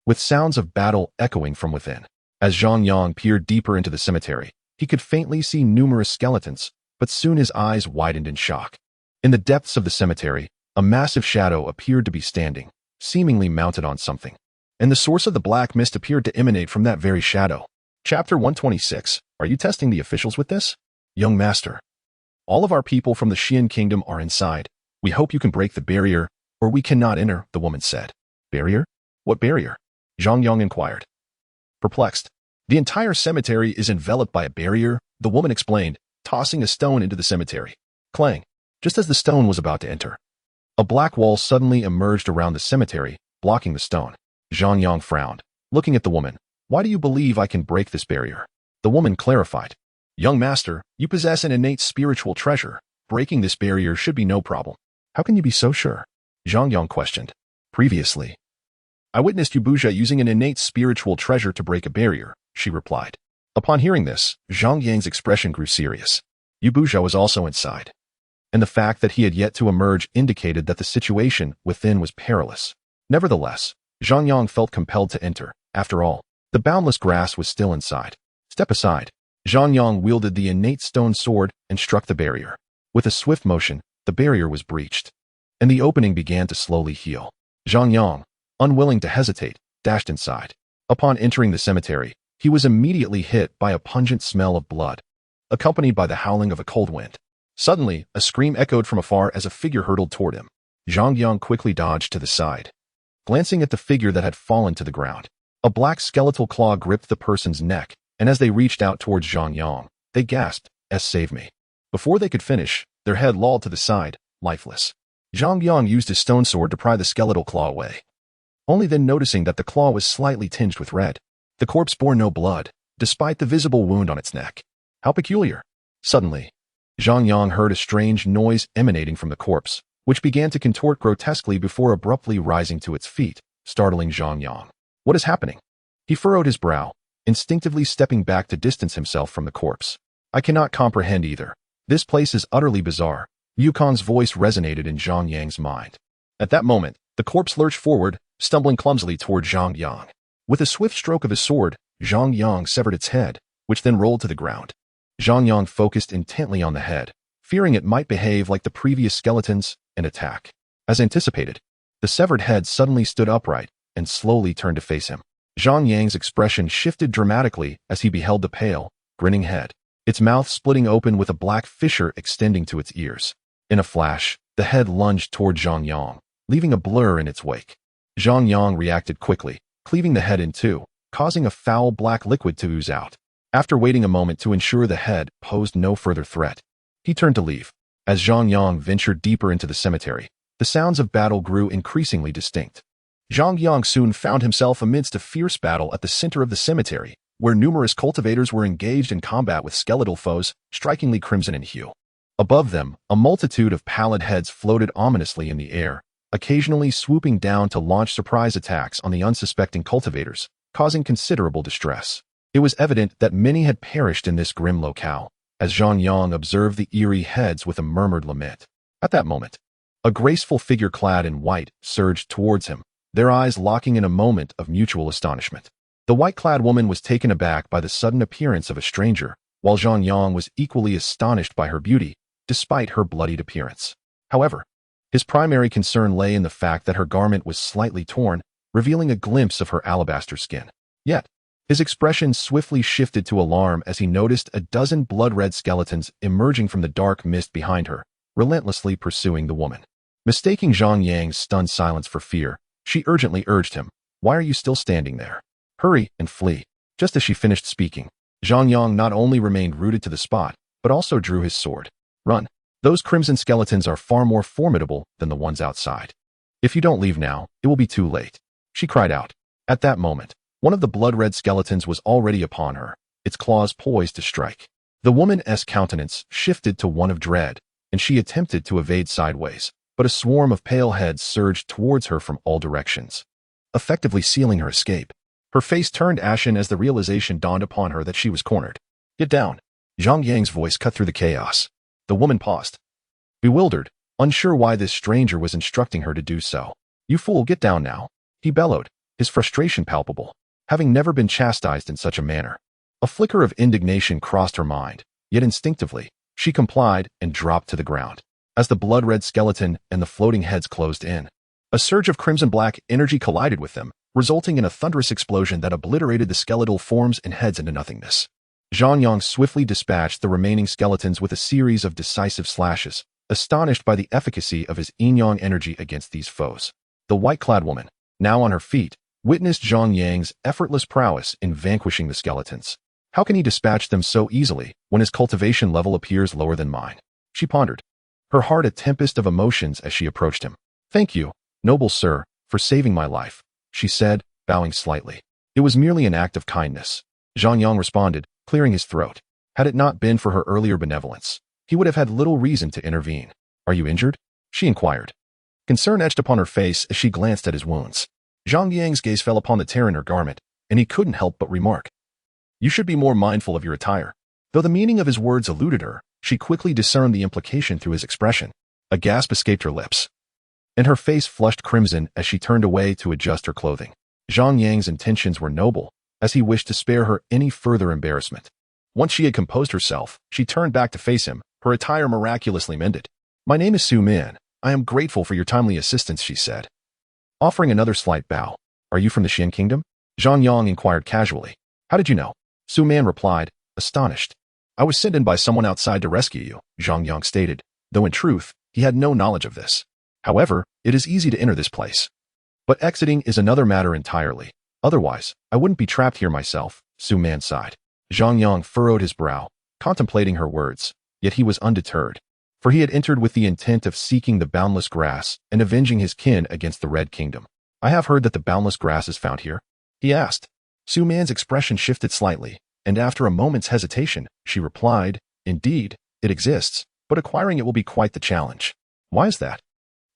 with sounds of battle echoing from within. As Zhang Yang peered deeper into the cemetery, he could faintly see numerous skeletons, but soon his eyes widened in shock. In the depths of the cemetery, a massive shadow appeared to be standing, seemingly mounted on something. And the source of the black mist appeared to emanate from that very shadow. Chapter 126. Are you testing the officials with this? Young master. All of our people from the Xian kingdom are inside. We hope you can break the barrier, or we cannot enter, the woman said. Barrier? What barrier? Zhang Yang inquired. Perplexed. The entire cemetery is enveloped by a barrier, the woman explained, tossing a stone into the cemetery. Clang. Just as the stone was about to enter, a black wall suddenly emerged around the cemetery, blocking the stone. Zhang Yang frowned, looking at the woman. Why do you believe I can break this barrier? The woman clarified. Young master, you possess an innate spiritual treasure. Breaking this barrier should be no problem. How can you be so sure? Zhang Yang questioned. Previously, I witnessed Yubuja using an innate spiritual treasure to break a barrier, she replied. Upon hearing this, Zhang Yang's expression grew serious. Yubuja was also inside, and the fact that he had yet to emerge indicated that the situation within was perilous. Nevertheless, Zhang Yang felt compelled to enter. After all, the boundless grass was still inside. Step aside. Zhang Yang wielded the innate stone sword and struck the barrier. With a swift motion, the barrier was breached, and the opening began to slowly heal. Zhang Yang, unwilling to hesitate, dashed inside. Upon entering the cemetery, he was immediately hit by a pungent smell of blood, accompanied by the howling of a cold wind. Suddenly, a scream echoed from afar as a figure hurtled toward him. Zhang Yang quickly dodged to the side, glancing at the figure that had fallen to the ground. A black skeletal claw gripped the person's neck, and as they reached out towards Zhang Yang, they gasped, Save me. Before they could finish, their head lolled to the side, lifeless. Zhang Yang used his stone sword to pry the skeletal claw away, only then noticing that the claw was slightly tinged with red. The corpse bore no blood, despite the visible wound on its neck. How peculiar. Suddenly, Zhang Yang heard a strange noise emanating from the corpse, which began to contort grotesquely before abruptly rising to its feet, startling Zhang Yang. What is happening? He furrowed his brow, instinctively stepping back to distance himself from the corpse. I cannot comprehend either. This place is utterly bizarre. Yukon's voice resonated in Zhang Yang's mind. At that moment, the corpse lurched forward, stumbling clumsily toward Zhang Yang. With a swift stroke of his sword, Zhang Yang severed its head, which then rolled to the ground. Zhang Yang focused intently on the head, fearing it might behave like the previous skeletons and attack. As anticipated, the severed head suddenly stood upright and slowly turned to face him. Zhang Yang's expression shifted dramatically as he beheld the pale, grinning head, its mouth splitting open with a black fissure extending to its ears. In a flash, the head lunged toward Zhang Yang, leaving a blur in its wake. Zhang Yang reacted quickly, cleaving the head in two, causing a foul black liquid to ooze out. After waiting a moment to ensure the head posed no further threat, he turned to leave. As Zhang Yang ventured deeper into the cemetery, the sounds of battle grew increasingly distinct. Zhang Yang soon found himself amidst a fierce battle at the center of the cemetery, where numerous cultivators were engaged in combat with skeletal foes, strikingly crimson in hue. Above them, a multitude of pallid heads floated ominously in the air, occasionally swooping down to launch surprise attacks on the unsuspecting cultivators, causing considerable distress. It was evident that many had perished in this grim locale, as Zhang Yang observed the eerie heads with a murmured lament. At that moment, a graceful figure clad in white surged towards him, their eyes locking in a moment of mutual astonishment. The white-clad woman was taken aback by the sudden appearance of a stranger, while Zhang Yang was equally astonished by her beauty, despite her bloodied appearance. However, his primary concern lay in the fact that her garment was slightly torn, revealing a glimpse of her alabaster skin. Yet, his expression swiftly shifted to alarm as he noticed a dozen blood-red skeletons emerging from the dark mist behind her, relentlessly pursuing the woman. Mistaking Zhang Yang's stunned silence for fear, she urgently urged him, "Why are you still standing there? Hurry and flee." Just as she finished speaking, Zhang Yang not only remained rooted to the spot, but also drew his sword. "Run. Those crimson skeletons are far more formidable than the ones outside. If you don't leave now, it will be too late," she cried out. At that moment, one of the blood-red skeletons was already upon her, its claws poised to strike. The woman's countenance shifted to one of dread, and she attempted to evade sideways, but a swarm of pale heads surged towards her from all directions, effectively sealing her escape. Her face turned ashen as the realization dawned upon her that she was cornered. "Get down." Zhang Yang's voice cut through the chaos. The woman paused, bewildered, unsure why this stranger was instructing her to do so. "You fool, get down now," he bellowed, his frustration palpable, having never been chastised in such a manner. A flicker of indignation crossed her mind, yet instinctively, she complied and dropped to the ground. As the blood-red skeleton and the floating heads closed in, a surge of crimson-black energy collided with them, resulting in a thunderous explosion that obliterated the skeletal forms and heads into nothingness. Zhang Yang swiftly dispatched the remaining skeletons with a series of decisive slashes, astonished by the efficacy of his yin-yang energy against these foes. The white-clad woman, now on her feet, witnessed Zhang Yang's effortless prowess in vanquishing the skeletons. How can he dispatch them so easily when his cultivation level appears lower than mine? She pondered, her heart a tempest of emotions as she approached him. "Thank you, noble sir, for saving my life," she said, bowing slightly. "It was merely an act of kindness," Zhang Yang responded, clearing his throat. Had it not been for her earlier benevolence, he would have had little reason to intervene. "Are you injured?" she inquired. Concern etched upon her face as she glanced at his wounds. Zhang Yang's gaze fell upon the tear in her garment, and he couldn't help but remark, "You should be more mindful of your attire." Though the meaning of his words eluded her, she quickly discerned the implication through his expression. A gasp escaped her lips, and her face flushed crimson as she turned away to adjust her clothing. Zhang Yang's intentions were noble, as he wished to spare her any further embarrassment. Once she had composed herself, she turned back to face him, her attire miraculously mended. "My name is Su Man. I am grateful for your timely assistance," she said, offering another slight bow. "Are you from the Xian Kingdom?" Zhang Yang inquired casually. "How did you know?" Su Man replied, astonished. "I was sent in by someone outside to rescue you," Zhang Yang stated, though in truth, he had no knowledge of this. "However, it is easy to enter this place. But exiting is another matter entirely. Otherwise, I wouldn't be trapped here myself," Su Man sighed. Zhang Yang furrowed his brow, contemplating her words, yet he was undeterred, for he had entered with the intent of seeking the boundless grass and avenging his kin against the Red Kingdom. "I have heard that the boundless grass is found here?" he asked. Su Man's expression shifted slightly, and after a moment's hesitation, she replied, "Indeed, it exists, but acquiring it will be quite the challenge." "Why is that?"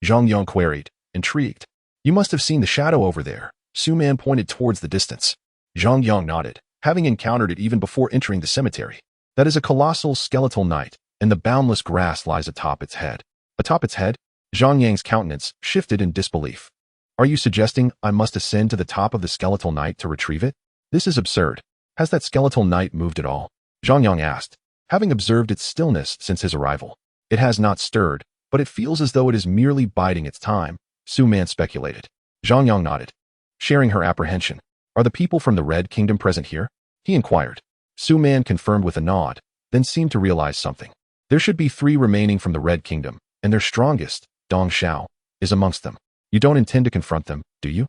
Zhang Yang queried, intrigued. "You must have seen the shadow over there." Su Man pointed towards the distance. Zhang Yang nodded, having encountered it even before entering the cemetery. "That is a colossal skeletal knight, and the boundless grass lies atop its head." "Atop its head?" Zhang Yang's countenance shifted in disbelief. "Are you suggesting I must ascend to the top of the skeletal knight to retrieve it? This is absurd. Has that skeletal knight moved at all?" Zhang Yang asked, having observed its stillness since his arrival. "It has not stirred, but it feels as though it is merely biding its time," Su Man speculated. Zhang Yang nodded, sharing her apprehension. "Are the people from the Red Kingdom present here?" he inquired. Su Man confirmed with a nod, then seemed to realize something. "There should be 3 remaining from the Red Kingdom, and their strongest, Dong Xiao, is amongst them. You don't intend to confront them, do you?"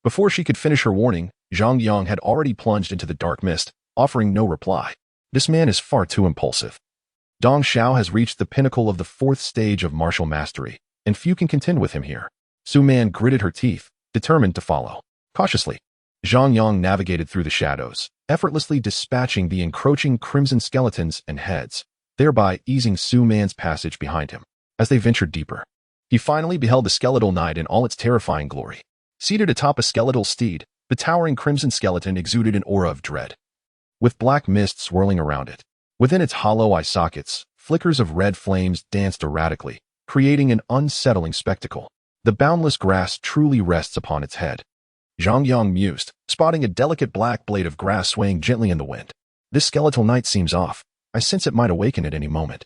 Before she could finish her warning, Zhang Yang had already plunged into the dark mist, offering no reply. This man is far too impulsive. Dong Xiao has reached the pinnacle of the 4th stage of martial mastery, and few can contend with him here. Su Man gritted her teeth, determined to follow. Cautiously, Zhang Yang navigated through the shadows, effortlessly dispatching the encroaching crimson skeletons and heads, thereby easing Su Man's passage behind him. As they ventured deeper, he finally beheld the skeletal knight in all its terrifying glory. Seated atop a skeletal steed, the towering crimson skeleton exuded an aura of dread, with black mist swirling around it. Within its hollow eye sockets, flickers of red flames danced erratically, creating an unsettling spectacle. The boundless grass truly rests upon its head. Zhang Yang mused, spotting a delicate black blade of grass swaying gently in the wind. This skeletal knight seems off. I sense it might awaken at any moment,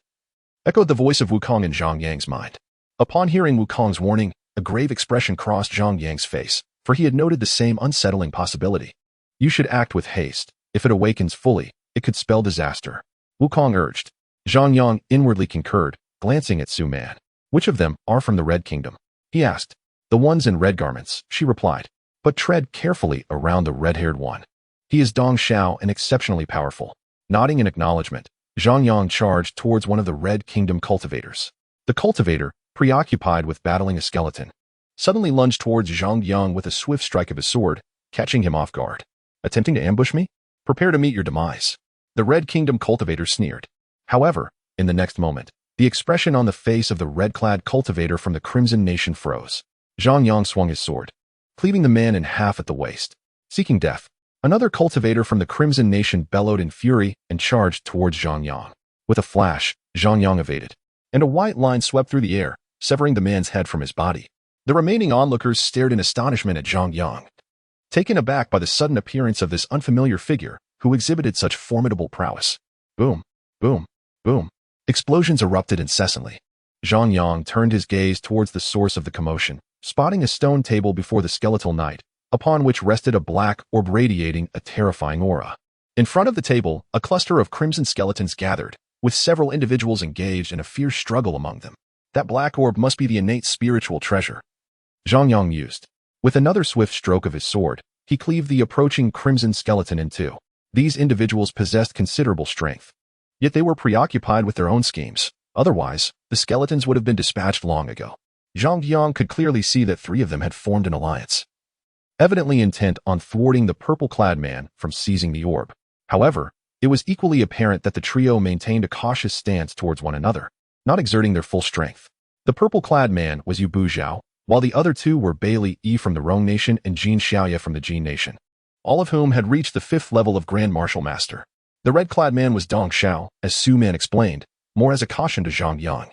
echoed the voice of Wukong in Zhang Yang's mind. Upon hearing Wukong's warning, a grave expression crossed Zhang Yang's face, for he had noted the same unsettling possibility. You should act with haste. If it awakens fully, it could spell disaster, Wukong urged. Zhang Yang inwardly concurred, glancing at Su Man. Which of them are from the Red Kingdom? He asked. The ones in red garments, she replied. But tread carefully around the red-haired one. He is Dong Xiao and exceptionally powerful. Nodding in acknowledgement, Zhang Yang charged towards one of the Red Kingdom cultivators. The cultivator, preoccupied with battling a skeleton, suddenly lunged towards Zhang Yang with a swift strike of his sword, catching him off guard. Attempting to ambush me? Prepare to meet your demise. The Red Kingdom cultivator sneered. However, in the next moment, the expression on the face of the red-clad cultivator from the Crimson Nation froze. Zhang Yang swung his sword, cleaving the man in half at the waist. Seeking death, another cultivator from the Crimson Nation bellowed in fury and charged towards Zhang Yang. With a flash, Zhang Yang evaded, and a white line swept through the air, severing the man's head from his body. The remaining onlookers stared in astonishment at Zhang Yang, taken aback by the sudden appearance of this unfamiliar figure who exhibited such formidable prowess. Boom, boom, boom. Explosions erupted incessantly. Zhang Yang turned his gaze towards the source of the commotion, spotting a stone table before the skeletal knight, upon which rested a black orb radiating a terrifying aura. In front of the table, a cluster of crimson skeletons gathered, with several individuals engaged in a fierce struggle among them. That black orb must be the innate spiritual treasure, Zhang Yang mused. With another swift stroke of his sword, he cleaved the approaching crimson skeleton in two. These individuals possessed considerable strength, yet they were preoccupied with their own schemes. Otherwise, the skeletons would have been dispatched long ago. Zhang Yang could clearly see that three of them had formed an alliance, evidently intent on thwarting the purple-clad man from seizing the orb. However, it was equally apparent that the trio maintained a cautious stance towards one another, not exerting their full strength. The purple-clad man was Yu Buzhao, while the other two were Bailey Yi from the Rong Nation and Jin Xiaoya from the Jin Nation, all of whom had reached the 5th level of Grand Martial Master. The red-clad man was Dong Xiao, as Su Man explained, more as a caution to Zhang Yang,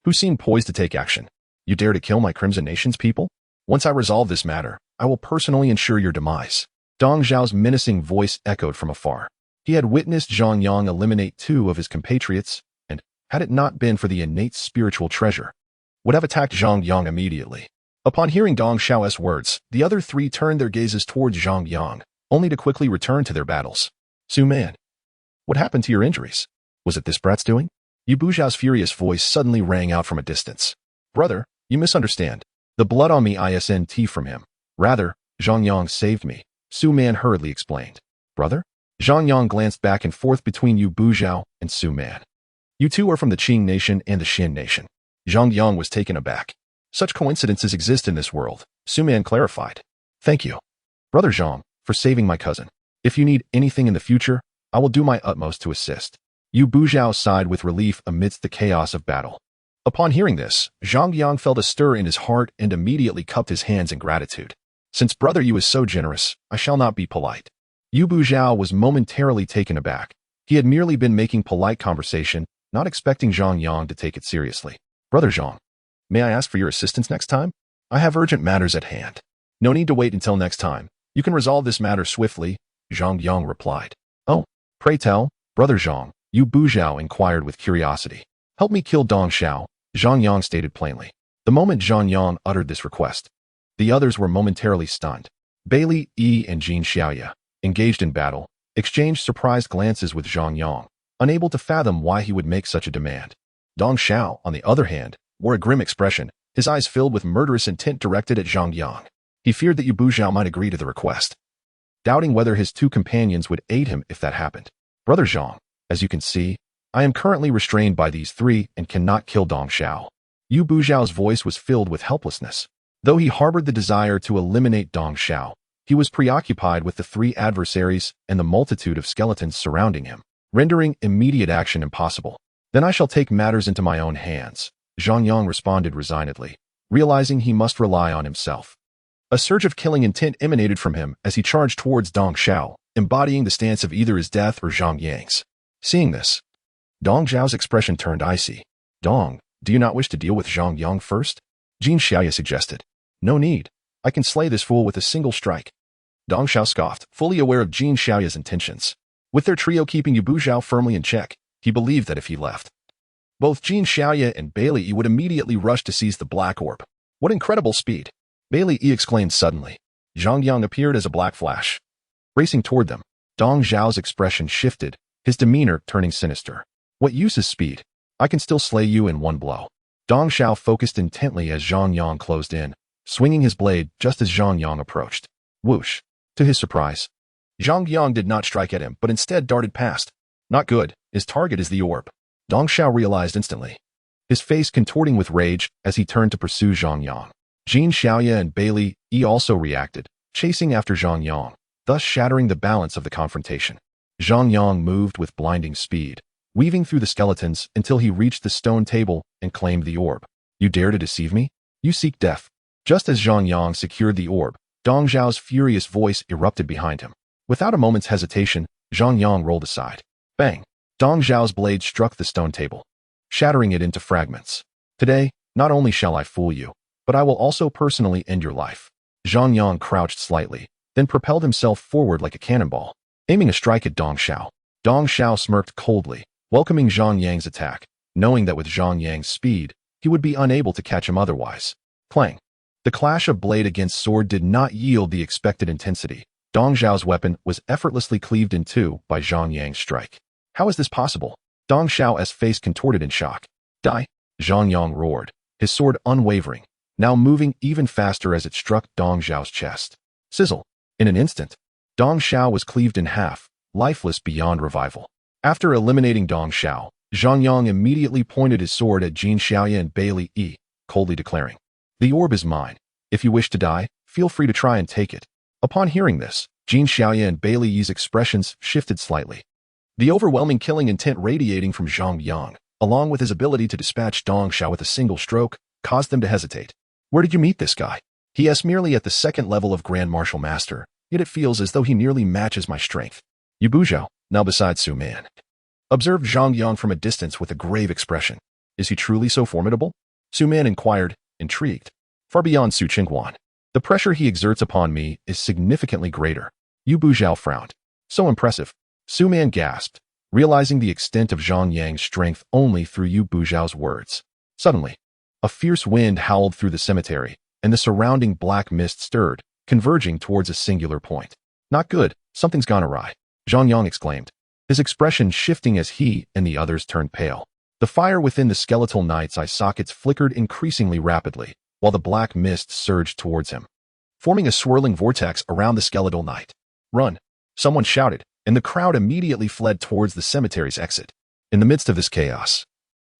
who seemed poised to take action. You dare to kill my Crimson Nation's people? Once I resolve this matter, I will personally ensure your demise. Dong Xiao's menacing voice echoed from afar. He had witnessed Zhang Yang eliminate 2 of his compatriots, and, had it not been for the innate spiritual treasure, would have attacked Zhang Yang immediately. Upon hearing Dong Xiao's words, the other 3 turned their gazes towards Zhang Yang, only to quickly return to their battles. Su Man, what happened to your injuries? Was it this brat's doing? Yu Buzhao's furious voice suddenly rang out from a distance. Brother, you misunderstand. The blood on me isn't from him. Rather, Zhang Yang saved me, Su Man hurriedly explained. Brother? Zhang Yang glanced back and forth between Yu Buzhao and Su Man. You two are from the Qing Nation and the Xin Nation. Zhang Yang was taken aback. Such coincidences exist in this world, Su Man clarified. Thank you, Brother Zhang, for saving my cousin. If you need anything in the future, I will do my utmost to assist. Yu Buzhao sighed with relief amidst the chaos of battle. Upon hearing this, Zhang Yang felt a stir in his heart and immediately cupped his hands in gratitude. Since Brother Yu is so generous, I shall not be polite. Yu Buzhao was momentarily taken aback. He had merely been making polite conversation, not expecting Zhang Yang to take it seriously. Brother Zhang, may I ask for your assistance next time? I have urgent matters at hand. No need to wait until next time. You can resolve this matter swiftly, Zhang Yang replied. Oh, pray tell, Brother Zhang, Yu Buzhao inquired with curiosity. Help me kill Dong Xiao, Zhang Yang stated plainly. The moment Zhang Yang uttered this request, the others were momentarily stunned. Bailey Yi and Jin Xiaoya, engaged in battle, exchanged surprised glances with Zhang Yang, unable to fathom why he would make such a demand. Dong Xiao, on the other hand, wore a grim expression, his eyes filled with murderous intent directed at Zhang Yang. He feared that Yu Buzhao might agree to the request, doubting whether his 2 companions would aid him if that happened. Brother Zhang, as you can see, I am currently restrained by these 3 and cannot kill Dong Xiao. Yu Buzhao's voice was filled with helplessness. Though he harbored the desire to eliminate Dong Xiao, He was preoccupied with the 3 adversaries and the multitude of skeletons surrounding him, rendering immediate action impossible. Then I shall take matters into my own hands, Zhang Yang responded resignedly, realizing he must rely on himself. A surge of killing intent emanated from him as he charged towards Dong Xiao, embodying the stance of either his death or Zhang Yang's. Seeing this, Dong Xiao's expression turned icy. Dong, do you not wish to deal with Zhang Yang first? Jin Xiaoya suggested. No need. I can slay this fool with a single strike. Dong Xiao scoffed, fully aware of Jin Xiaoya's intentions. With their trio keeping Yu Buzhao firmly in check, he believed that if he left, both Jin Xiaoya and Bailey Yi would immediately rush to seize the black orb. What incredible speed! Bailey Yi exclaimed suddenly. Zhang Yang appeared as a black flash. Racing toward them, Dong Zhao's expression shifted, his demeanor turning sinister. What use is speed? I can still slay you in one blow. Dong Xiao focused intently as Zhang Yang closed in, swinging his blade just as Zhang Yang approached. Whoosh! To his surprise, Zhang Yang did not strike at him but instead darted past. Not good, his target is the orb. Dong Xiao realized instantly, his face contorting with rage as he turned to pursue Zhang Yang. Jin Xiaoya and Bailey Yi also reacted, chasing after Zhang Yang, thus shattering the balance of the confrontation. Zhang Yang moved with blinding speed, weaving through the skeletons until he reached the stone table and claimed the orb. You dare to deceive me? You seek death. Just as Zhang Yang secured the orb, Dong Zhao's furious voice erupted behind him. Without a moment's hesitation, Zhang Yang rolled aside. Bang! Dong Zhao's blade struck the stone table, shattering it into fragments. Today, not only shall I fool you, but I will also personally end your life. Zhang Yang crouched slightly, then propelled himself forward like a cannonball, aiming a strike at Dong Xiao. Dong Xiao smirked coldly, welcoming Zhang Yang's attack, knowing that with Zhang Yang's speed, he would be unable to catch him otherwise. Clang! The clash of blade against sword did not yield the expected intensity. Dong Zhao's weapon was effortlessly cleaved in two by Zhang Yang's strike. How is this possible? Dong Xiao's face contorted in shock. Die! Zhang Yang roared, his sword unwavering, now moving even faster as it struck Dong Zhao's chest. Sizzle! In an instant, Dong Xiao was cleaved in half, lifeless beyond revival. After eliminating Dong Xiao, Zhang Yang immediately pointed his sword at Jin Xiaoya and Bailey Yi, coldly declaring, The orb is mine. If you wish to die, feel free to try and take it. Upon hearing this, Jin Xiaoya and Bailey Yi's expressions shifted slightly. The overwhelming killing intent radiating from Zhang Yang, along with his ability to dispatch Dong Xiao with a single stroke, caused them to hesitate. Where did you meet this guy? He is merely at the second level of Grand Martial Master, yet it feels as though he nearly matches my strength. Yu Buzhao, now beside Su Man, observed Zhang Yang from a distance with a grave expression. Is he truly so formidable? Su Man inquired, intrigued. Far beyond Su Qingguan. The pressure he exerts upon me is significantly greater. Yu Buzhao frowned. So impressive. Su Man gasped, realizing the extent of Zhang Yang's strength only through Yu Buzhao's words. Suddenly, a fierce wind howled through the cemetery, and the surrounding black mist stirred, converging towards a singular point. Not good, something's gone awry, Zhang Yang exclaimed, his expression shifting as he and the others turned pale. The fire within the skeletal knight's eye sockets flickered increasingly rapidly, while the black mist surged towards him, forming a swirling vortex around the skeletal knight. Run! Someone shouted, and the crowd immediately fled towards the cemetery's exit. In the midst of this chaos,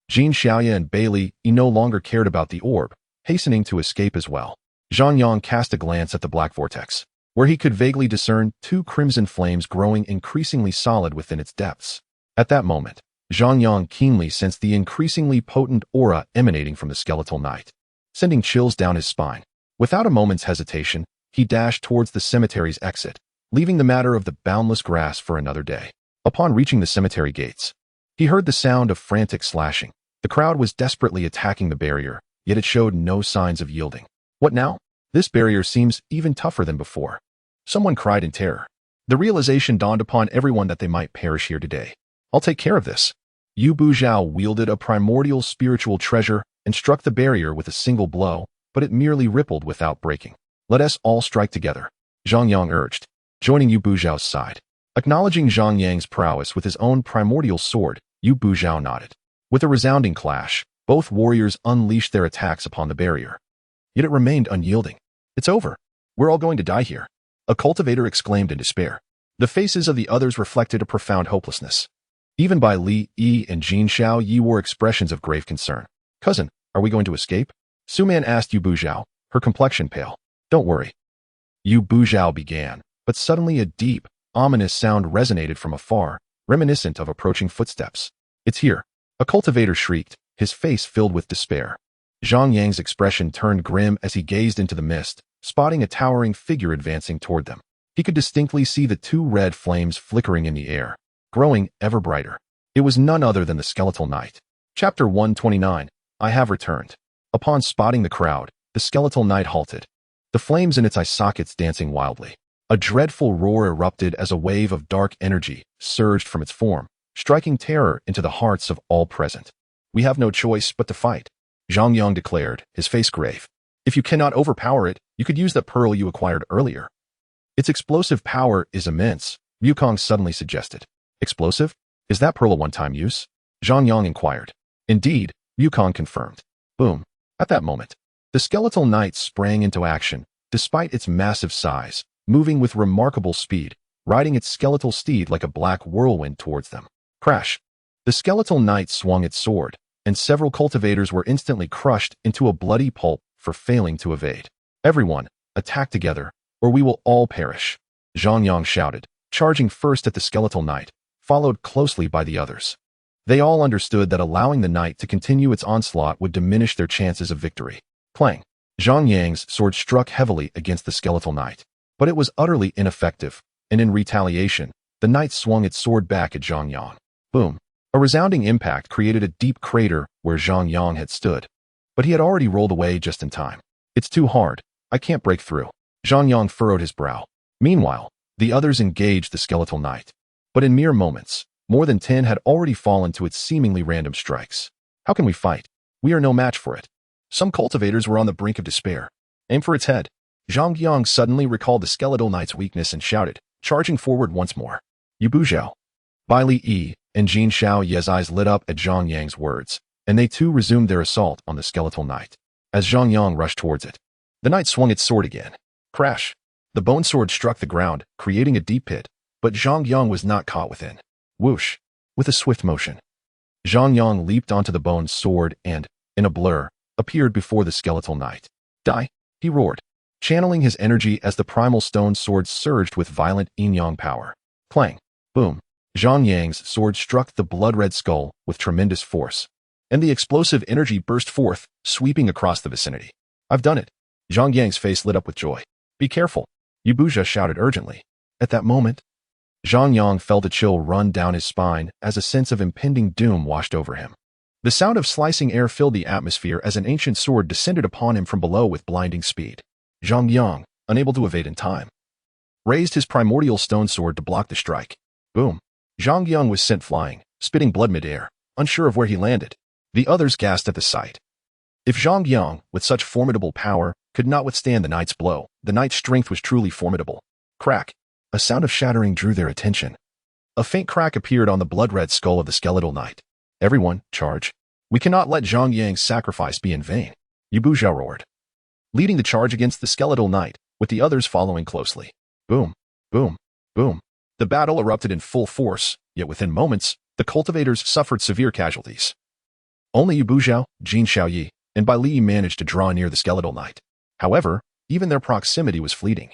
Jin Xiaoya and Bailey Yi no longer cared about the orb, hastening to escape as well. Zhang Yang cast a glance at the black vortex, where he could vaguely discern 2 crimson flames growing increasingly solid within its depths. At that moment, Zhang Yang keenly sensed the increasingly potent aura emanating from the skeletal knight, sending chills down his spine. Without a moment's hesitation, he dashed towards the cemetery's exit, leaving the matter of the boundless grass for another day. Upon reaching the cemetery gates, he heard the sound of frantic slashing. The crowd was desperately attacking the barrier, yet it showed no signs of yielding. What now? This barrier seems even tougher than before. Someone cried in terror. The realization dawned upon everyone that they might perish here today. I'll take care of this. Yu Buzhao wielded a primordial spiritual treasure and struck the barrier with a single blow, but it merely rippled without breaking. Let us all strike together, Zhang Yang urged, joining Yu Buzhao's side. Acknowledging Zhang Yang's prowess with his own primordial sword, Yu Buzhao nodded. With a resounding clash, both warriors unleashed their attacks upon the barrier. Yet it remained unyielding. It's over. We're all going to die here, a cultivator exclaimed in despair. The faces of the others reflected a profound hopelessness. Even by Li Yi and Jin Xiao Yi wore expressions of grave concern. Cousin, are we going to escape? Su Man asked Yu Buzhao, her complexion pale. Don't worry. Yu Buzhao began, but suddenly a deep, ominous sound resonated from afar, reminiscent of approaching footsteps. It's here. A cultivator shrieked, his face filled with despair. Zhang Yang's expression turned grim as he gazed into the mist, spotting a towering figure advancing toward them. He could distinctly see the two red flames flickering in the air, growing ever brighter. It was none other than the skeletal knight. Chapter 129. I have returned. Upon spotting the crowd, the skeletal knight halted, the flames in its eye sockets dancing wildly. A dreadful roar erupted as a wave of dark energy surged from its form, striking terror into the hearts of all present. We have no choice but to fight, Zhang Yang declared, his face grave. If you cannot overpower it, you could use the pearl you acquired earlier. Its explosive power is immense, Wukong suddenly suggested. Explosive? Is that pearl a one-time use? Zhang Yang inquired. Indeed, Wukong confirmed. Boom. At that moment, the skeletal knight sprang into action, despite its massive size, moving with remarkable speed, riding its skeletal steed like a black whirlwind towards them. Crash! The skeletal knight swung its sword, and several cultivators were instantly crushed into a bloody pulp for failing to evade. Everyone, attack together, or we will all perish, Zhang Yang shouted, charging first at the skeletal knight, followed closely by the others. They all understood that allowing the knight to continue its onslaught would diminish their chances of victory. Clang! Zhang Yang's sword struck heavily against the skeletal knight, but it was utterly ineffective, and in retaliation, the knight swung its sword back at Zhang Yang. Boom! A resounding impact created a deep crater where Zhang Yang had stood, but he had already rolled away just in time. It's too hard. I can't break through. Zhang Yang furrowed his brow. Meanwhile, the others engaged the skeletal knight. But in mere moments, more than 10 had already fallen to its seemingly random strikes. How can we fight? We are no match for it. Some cultivators were on the brink of despair. Aim for its head. Zhang Yang suddenly recalled the skeletal knight's weakness and shouted, charging forward once more. Yu Buzhao. Bai Li Yi and Jin Xiao Ye's eyes lit up at Zhang Yang's words, and they too resumed their assault on the skeletal knight. As Zhang Yang rushed towards it, the knight swung its sword again. Crash! The bone sword struck the ground, creating a deep pit, but Zhang Yang was not caught within. Whoosh! With a swift motion, Zhang Yang leaped onto the bone sword and, in a blur, appeared before the skeletal knight. Die! He roared, channeling his energy as the primal stone sword surged with violent yin-yang power. Clang! Boom! Zhang Yang's sword struck the blood-red skull with tremendous force, and the explosive energy burst forth, sweeping across the vicinity. I've done it! Zhang Yang's face lit up with joy. Be careful! Yu Buzhao shouted urgently. At that moment, Zhang Yang felt a chill run down his spine as a sense of impending doom washed over him. The sound of slicing air filled the atmosphere as an ancient sword descended upon him from below with blinding speed. Zhang Yang, unable to evade in time, raised his primordial stone sword to block the strike. Boom! Zhang Yang was sent flying, spitting blood mid-air, unsure of where he landed. The others gasped at the sight. If Zhang Yang, with such formidable power, could not withstand the knight's blow, the knight's strength was truly formidable. Crack! A sound of shattering drew their attention. A faint crack appeared on the blood-red skull of the skeletal knight. Everyone, charge. We cannot let Zhang Yang's sacrifice be in vain, Yu Buzhao roared, leading the charge against the skeletal knight, with the others following closely. Boom! Boom! Boom! The battle erupted in full force, yet within moments, the cultivators suffered severe casualties. Only Yu Buzhao, Jin Xiaoyi, and Bai Li managed to draw near the skeletal knight. However, even their proximity was fleeting,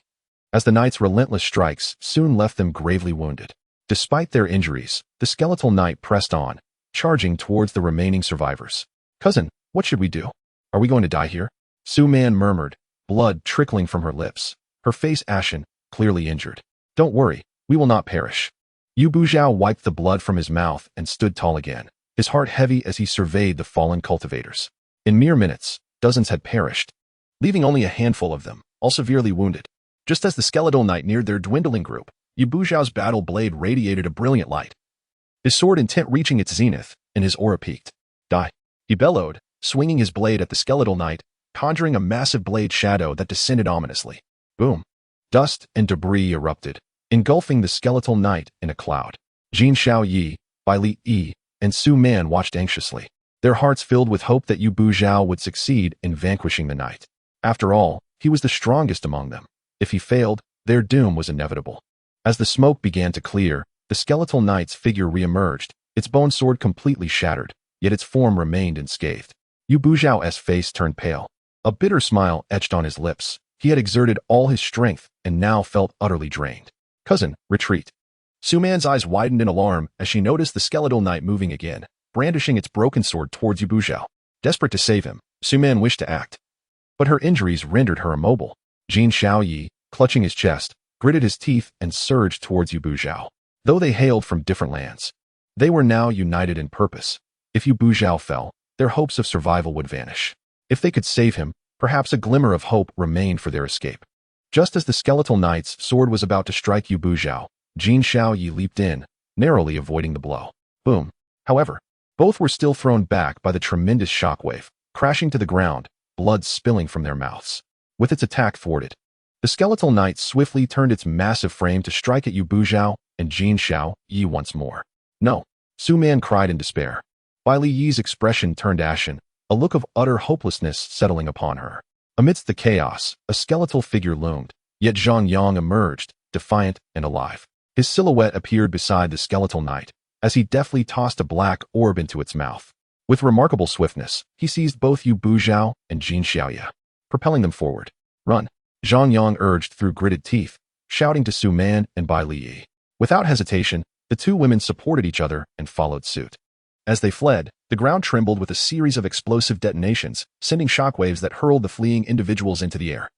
as the knight's relentless strikes soon left them gravely wounded. Despite their injuries, the skeletal knight pressed on, charging towards the remaining survivors. Cousin, what should we do? Are we going to die here? Su Man murmured, blood trickling from her lips, her face ashen, clearly injured. Don't worry, we will not perish. Yu Buzhao wiped the blood from his mouth and stood tall again, his heart heavy as he surveyed the fallen cultivators. In mere minutes, dozens had perished, leaving only a handful of them, all severely wounded. Just as the skeletal knight neared their dwindling group, Yu Buzhao's battle blade radiated a brilliant light, his sword intent reaching its zenith, and his aura peaked. Die! He bellowed, swinging his blade at the skeletal knight, conjuring a massive blade shadow that descended ominously. Boom! Dust and debris erupted, engulfing the skeletal knight in a cloud. Jin Xiaoyi, Bai Li Yi, and Su Man watched anxiously, their hearts filled with hope that Yu Buzhao would succeed in vanquishing the knight. After all, he was the strongest among them. If he failed, their doom was inevitable. As the smoke began to clear, the skeletal knight's figure re-emerged, its bone sword completely shattered, yet its form remained unscathed. Yu Buzhao's face turned pale. A bitter smile etched on his lips, He had exerted all his strength and now felt utterly drained. Cousin, retreat. Suman's eyes widened in alarm as she noticed the skeletal knight moving again, brandishing its broken sword towards Yu Buzhao. Desperate to save him, Suman wished to act. But her injuries rendered her immobile. Jin Xiaoyi, clutching his chest, gritted his teeth and surged towards Yu Buzhao. Though they hailed from different lands, they were now united in purpose. If Yu Buzhao fell, their hopes of survival would vanish. If they could save him, perhaps a glimmer of hope remained for their escape. Just as the skeletal knight's sword was about to strike Yu Buzhao, Jin Xiaoyi leaped in, narrowly avoiding the blow. Boom. However, both were still thrown back by the tremendous shockwave, crashing to the ground, blood spilling from their mouths. With its attack thwarted, the skeletal knight swiftly turned its massive frame to strike at Yu Buzhao and Jin Xiaoyi once more. No, Su Man cried in despair. Bai Li Yi's expression turned ashen, a look of utter hopelessness settling upon her. Amidst the chaos, a skeletal figure loomed, yet Zhang Yang emerged, defiant and alive. His silhouette appeared beside the skeletal knight, as he deftly tossed a black orb into its mouth. With remarkable swiftness, he seized both Yu Buzhao and Jin Xiaoyi, propelling them forward. Run! Zhang Yang urged through gritted teeth, shouting to Su Man and Bai Li Yi. Without hesitation, the two women supported each other and followed suit. As they fled, the ground trembled with a series of explosive detonations, sending shockwaves that hurled the fleeing individuals into the air.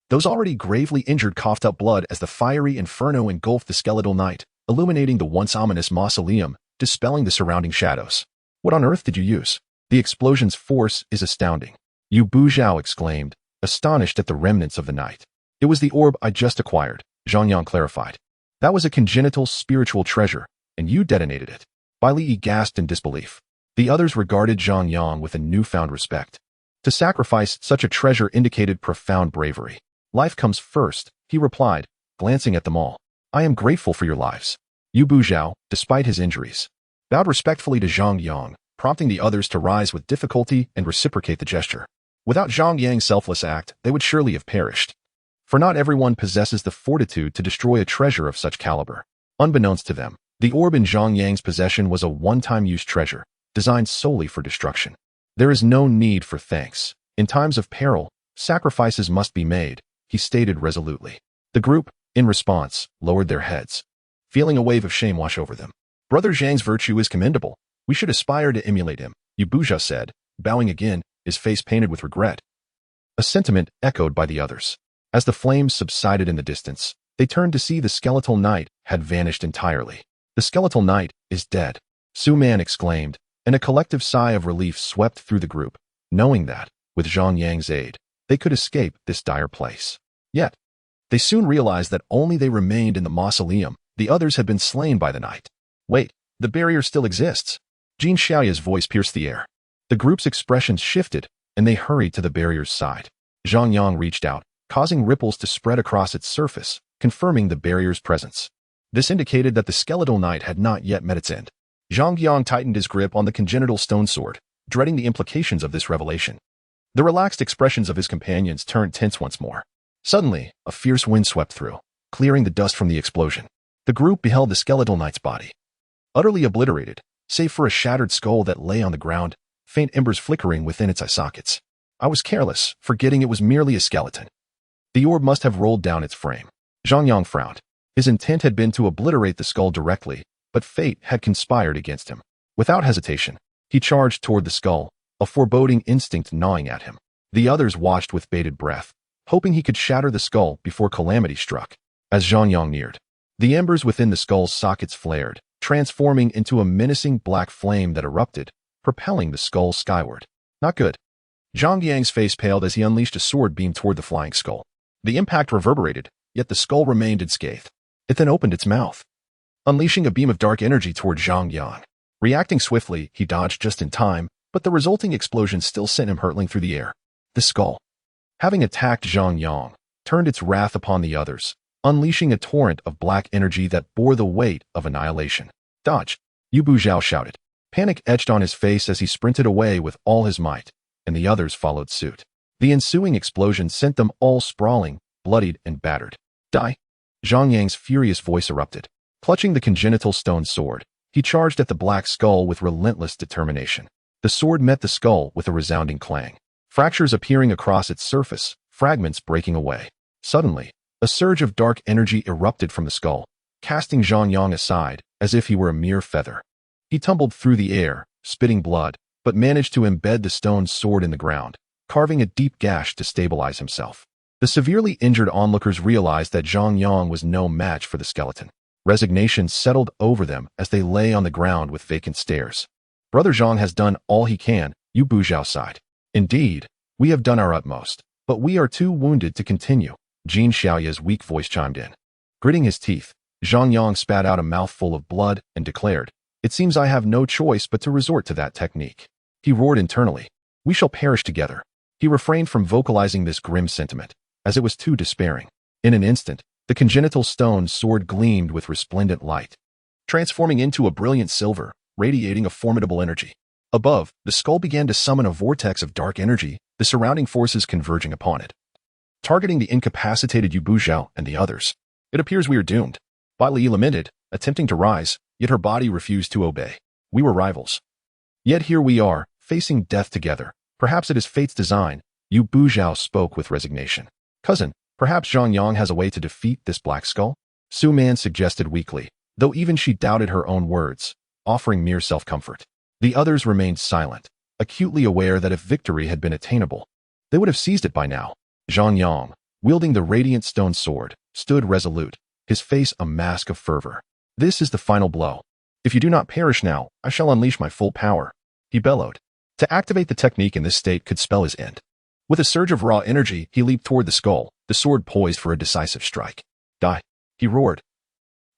Those already gravely injured coughed up blood as the fiery inferno engulfed the skeletal knight, illuminating the once ominous mausoleum, dispelling the surrounding shadows. What on earth did you use? The explosion's force is astounding. Yu Buzhao exclaimed, astonished at the remnants of the night. It was the orb I just acquired, Zhang Yang clarified. That was a congenital spiritual treasure, and you detonated it. Bai Li Yi gasped in disbelief. The others regarded Zhang Yang with a newfound respect. To sacrifice such a treasure indicated profound bravery. Life comes first, he replied, glancing at them all. I am grateful for your lives. Yu Buzhao, despite his injuries, bowed respectfully to Zhang Yang, prompting the others to rise with difficulty and reciprocate the gesture. Without Zhang Yang's selfless act, they would surely have perished. For not everyone possesses the fortitude to destroy a treasure of such caliber. Unbeknownst to them, the orb in Zhang Yang's possession was a one-time use treasure, designed solely for destruction. There is no need for thanks. In times of peril, sacrifices must be made, he stated resolutely. The group, in response, lowered their heads, feeling a wave of shame wash over them. Brother Zhang's virtue is commendable. We should aspire to emulate him, Yu Buzhao said, bowing again, his face painted with regret. A sentiment echoed by the others. As the flames subsided in the distance, they turned to see the skeletal knight had vanished entirely. The skeletal knight is dead, Su Man exclaimed, and a collective sigh of relief swept through the group, knowing that, with Zhang Yang's aid, they could escape this dire place. Yet, they soon realized that only they remained in the mausoleum, the others had been slain by the night. Wait, the barrier still exists. Jin Xiaoyi's voice pierced the air. The group's expressions shifted, and they hurried to the barrier's side. Zhang Yang reached out, causing ripples to spread across its surface, confirming the barrier's presence. This indicated that the skeletal knight had not yet met its end. Zhang Yang tightened his grip on the congenital stone sword, dreading the implications of this revelation. The relaxed expressions of his companions turned tense once more. Suddenly, a fierce wind swept through, clearing the dust from the explosion. The group beheld the skeletal knight's body, utterly obliterated, save for a shattered skull that lay on the ground, faint embers flickering within its eye sockets. I was careless, forgetting it was merely a skeleton. The orb must have rolled down its frame. Zhang Yang frowned. His intent had been to obliterate the skull directly, but fate had conspired against him. Without hesitation, he charged toward the skull, a foreboding instinct gnawing at him. The others watched with bated breath, hoping he could shatter the skull before calamity struck. As Zhang Yang neared, the embers within the skull's sockets flared, transforming into a menacing black flame that erupted, propelling the skull skyward. Not good. Zhang Yang's face paled as he unleashed a sword beam toward the flying skull. The impact reverberated, yet the skull remained unscathed. It then opened its mouth, unleashing a beam of dark energy toward Zhang Yang. Reacting swiftly, he dodged just in time, but the resulting explosion still sent him hurtling through the air. The skull, having attacked Zhang Yang, turned its wrath upon the others, unleashing a torrent of black energy that bore the weight of annihilation. Dodge! Yu Buzhao shouted. Panic etched on his face as he sprinted away with all his might, and the others followed suit. The ensuing explosion sent them all sprawling, bloodied and battered. Die! Zhang Yang's furious voice erupted. Clutching the congenital stone sword, he charged at the black skull with relentless determination. The sword met the skull with a resounding clang, fractures appearing across its surface, fragments breaking away. Suddenly, a surge of dark energy erupted from the skull, casting Zhang Yang aside as if he were a mere feather. He tumbled through the air, spitting blood, but managed to embed the stone sword in the ground, carving a deep gash to stabilize himself. The severely injured onlookers realized that Zhang Yang was no match for the skeleton. Resignation settled over them as they lay on the ground with vacant stares. Brother Zhang has done all he can, Yu Buzhao sighed. Indeed, we have done our utmost, but we are too wounded to continue, Jin Xiaoya's weak voice chimed in. Gritting his teeth, Zhang Yang spat out a mouthful of blood and declared, "It seems I have no choice but to resort to that technique." He roared internally, "We shall perish together." He refrained from vocalizing this grim sentiment, as it was too despairing. In an instant, the congenital stone sword gleamed with resplendent light, transforming into a brilliant silver, radiating a formidable energy. Above, the skull began to summon a vortex of dark energy, the surrounding forces converging upon it, targeting the incapacitated Yu Buzhao and the others. "It appears we are doomed," Bai Li lamented, attempting to rise, yet her body refused to obey. "We were rivals. Yet here we are, facing death together. Perhaps it is fate's design," Yu Buzhao spoke with resignation. "Cousin, perhaps Zhang Yang has a way to defeat this black skull?" Su Man suggested weakly, though even she doubted her own words, offering mere self-comfort. The others remained silent, acutely aware that if victory had been attainable, they would have seized it by now. Zhang Yang, wielding the radiant stone sword, stood resolute, his face a mask of fervor. "This is the final blow. If you do not perish now, I shall unleash my full power," he bellowed. To activate the technique in this state could spell his end. With a surge of raw energy, he leaped toward the skull, the sword poised for a decisive strike. "Die!" he roared,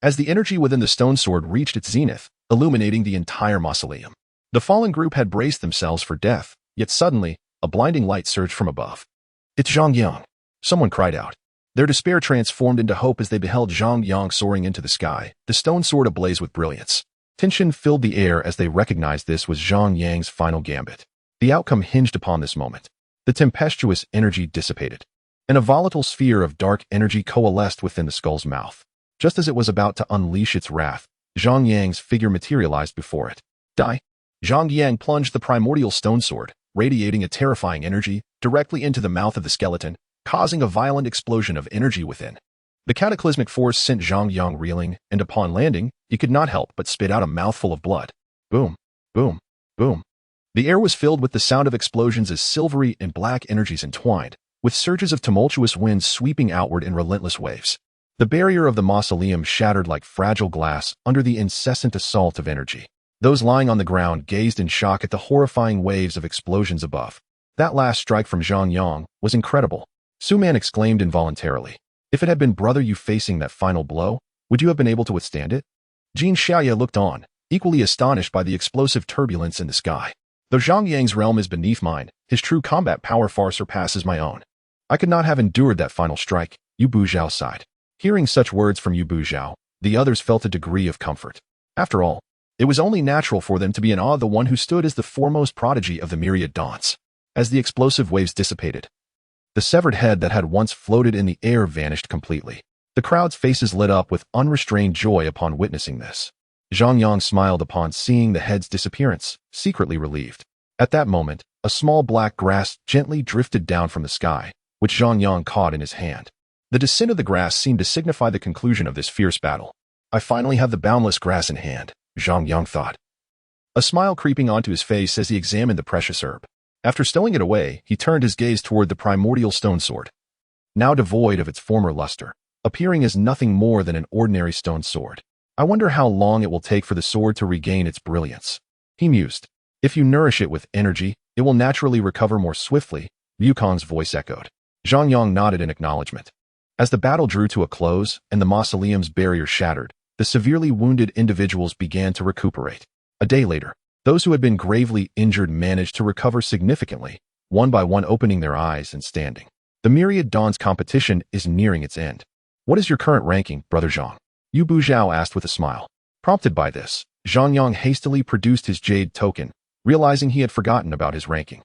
as the energy within the stone sword reached its zenith, illuminating the entire mausoleum. The fallen group had braced themselves for death, yet suddenly, a blinding light surged from above. "It's Zhang Yang!" someone cried out. Their despair transformed into hope as they beheld Zhang Yang soaring into the sky, the stone sword ablaze with brilliance. Tension filled the air as they recognized this was Zhang Yang's final gambit. The outcome hinged upon this moment. The tempestuous energy dissipated, and a volatile sphere of dark energy coalesced within the skull's mouth. Just as it was about to unleash its wrath, Zhang Yang's figure materialized before it. "Die!" Zhang Yang plunged the primordial stone sword, radiating a terrifying energy, directly into the mouth of the skeleton, causing a violent explosion of energy within. The cataclysmic force sent Zhang Yang reeling, and upon landing, he could not help but spit out a mouthful of blood. Boom, boom, boom. The air was filled with the sound of explosions as silvery and black energies entwined, with surges of tumultuous winds sweeping outward in relentless waves. The barrier of the mausoleum shattered like fragile glass under the incessant assault of energy. Those lying on the ground gazed in shock at the horrifying waves of explosions above. That last strike from Zhang Yang was incredible. Su Man exclaimed involuntarily. If it had been Brother Yu facing that final blow, would you have been able to withstand it? Jin Xiaoya looked on, equally astonished by the explosive turbulence in the sky. Though Zhang Yang's realm is beneath mine, his true combat power far surpasses my own. I could not have endured that final strike, Yu Buzhao sighed. Hearing such words from Yu Buzhao, the others felt a degree of comfort. After all, it was only natural for them to be in awe of the one who stood as the foremost prodigy of the myriad dawns. As the explosive waves dissipated, the severed head that had once floated in the air vanished completely. The crowd's faces lit up with unrestrained joy upon witnessing this. Zhang Yang smiled upon seeing the head's disappearance, secretly relieved. At that moment, a small black grass gently drifted down from the sky, which Zhang Yang caught in his hand. The descent of the grass seemed to signify the conclusion of this fierce battle. I finally have the boundless grass in hand, Zhang Yang thought, a smile creeping onto his face as he examined the precious herb. After stowing it away, he turned his gaze toward the primordial stone sword, now devoid of its former luster, appearing as nothing more than an ordinary stone sword. I wonder how long it will take for the sword to regain its brilliance, he mused. If you nourish it with energy, it will naturally recover more swiftly, Liu Kong's voice echoed. Zhang Yang nodded in acknowledgement. As the battle drew to a close and the mausoleum's barrier shattered, the severely wounded individuals began to recuperate. A day later, those who had been gravely injured managed to recover significantly, one by one opening their eyes and standing. The Myriad Dawn's competition is nearing its end. What is your current ranking, Brother Zhang? Yu Buzhao asked with a smile. Prompted by this, Zhang Yang hastily produced his jade token, realizing he had forgotten about his ranking.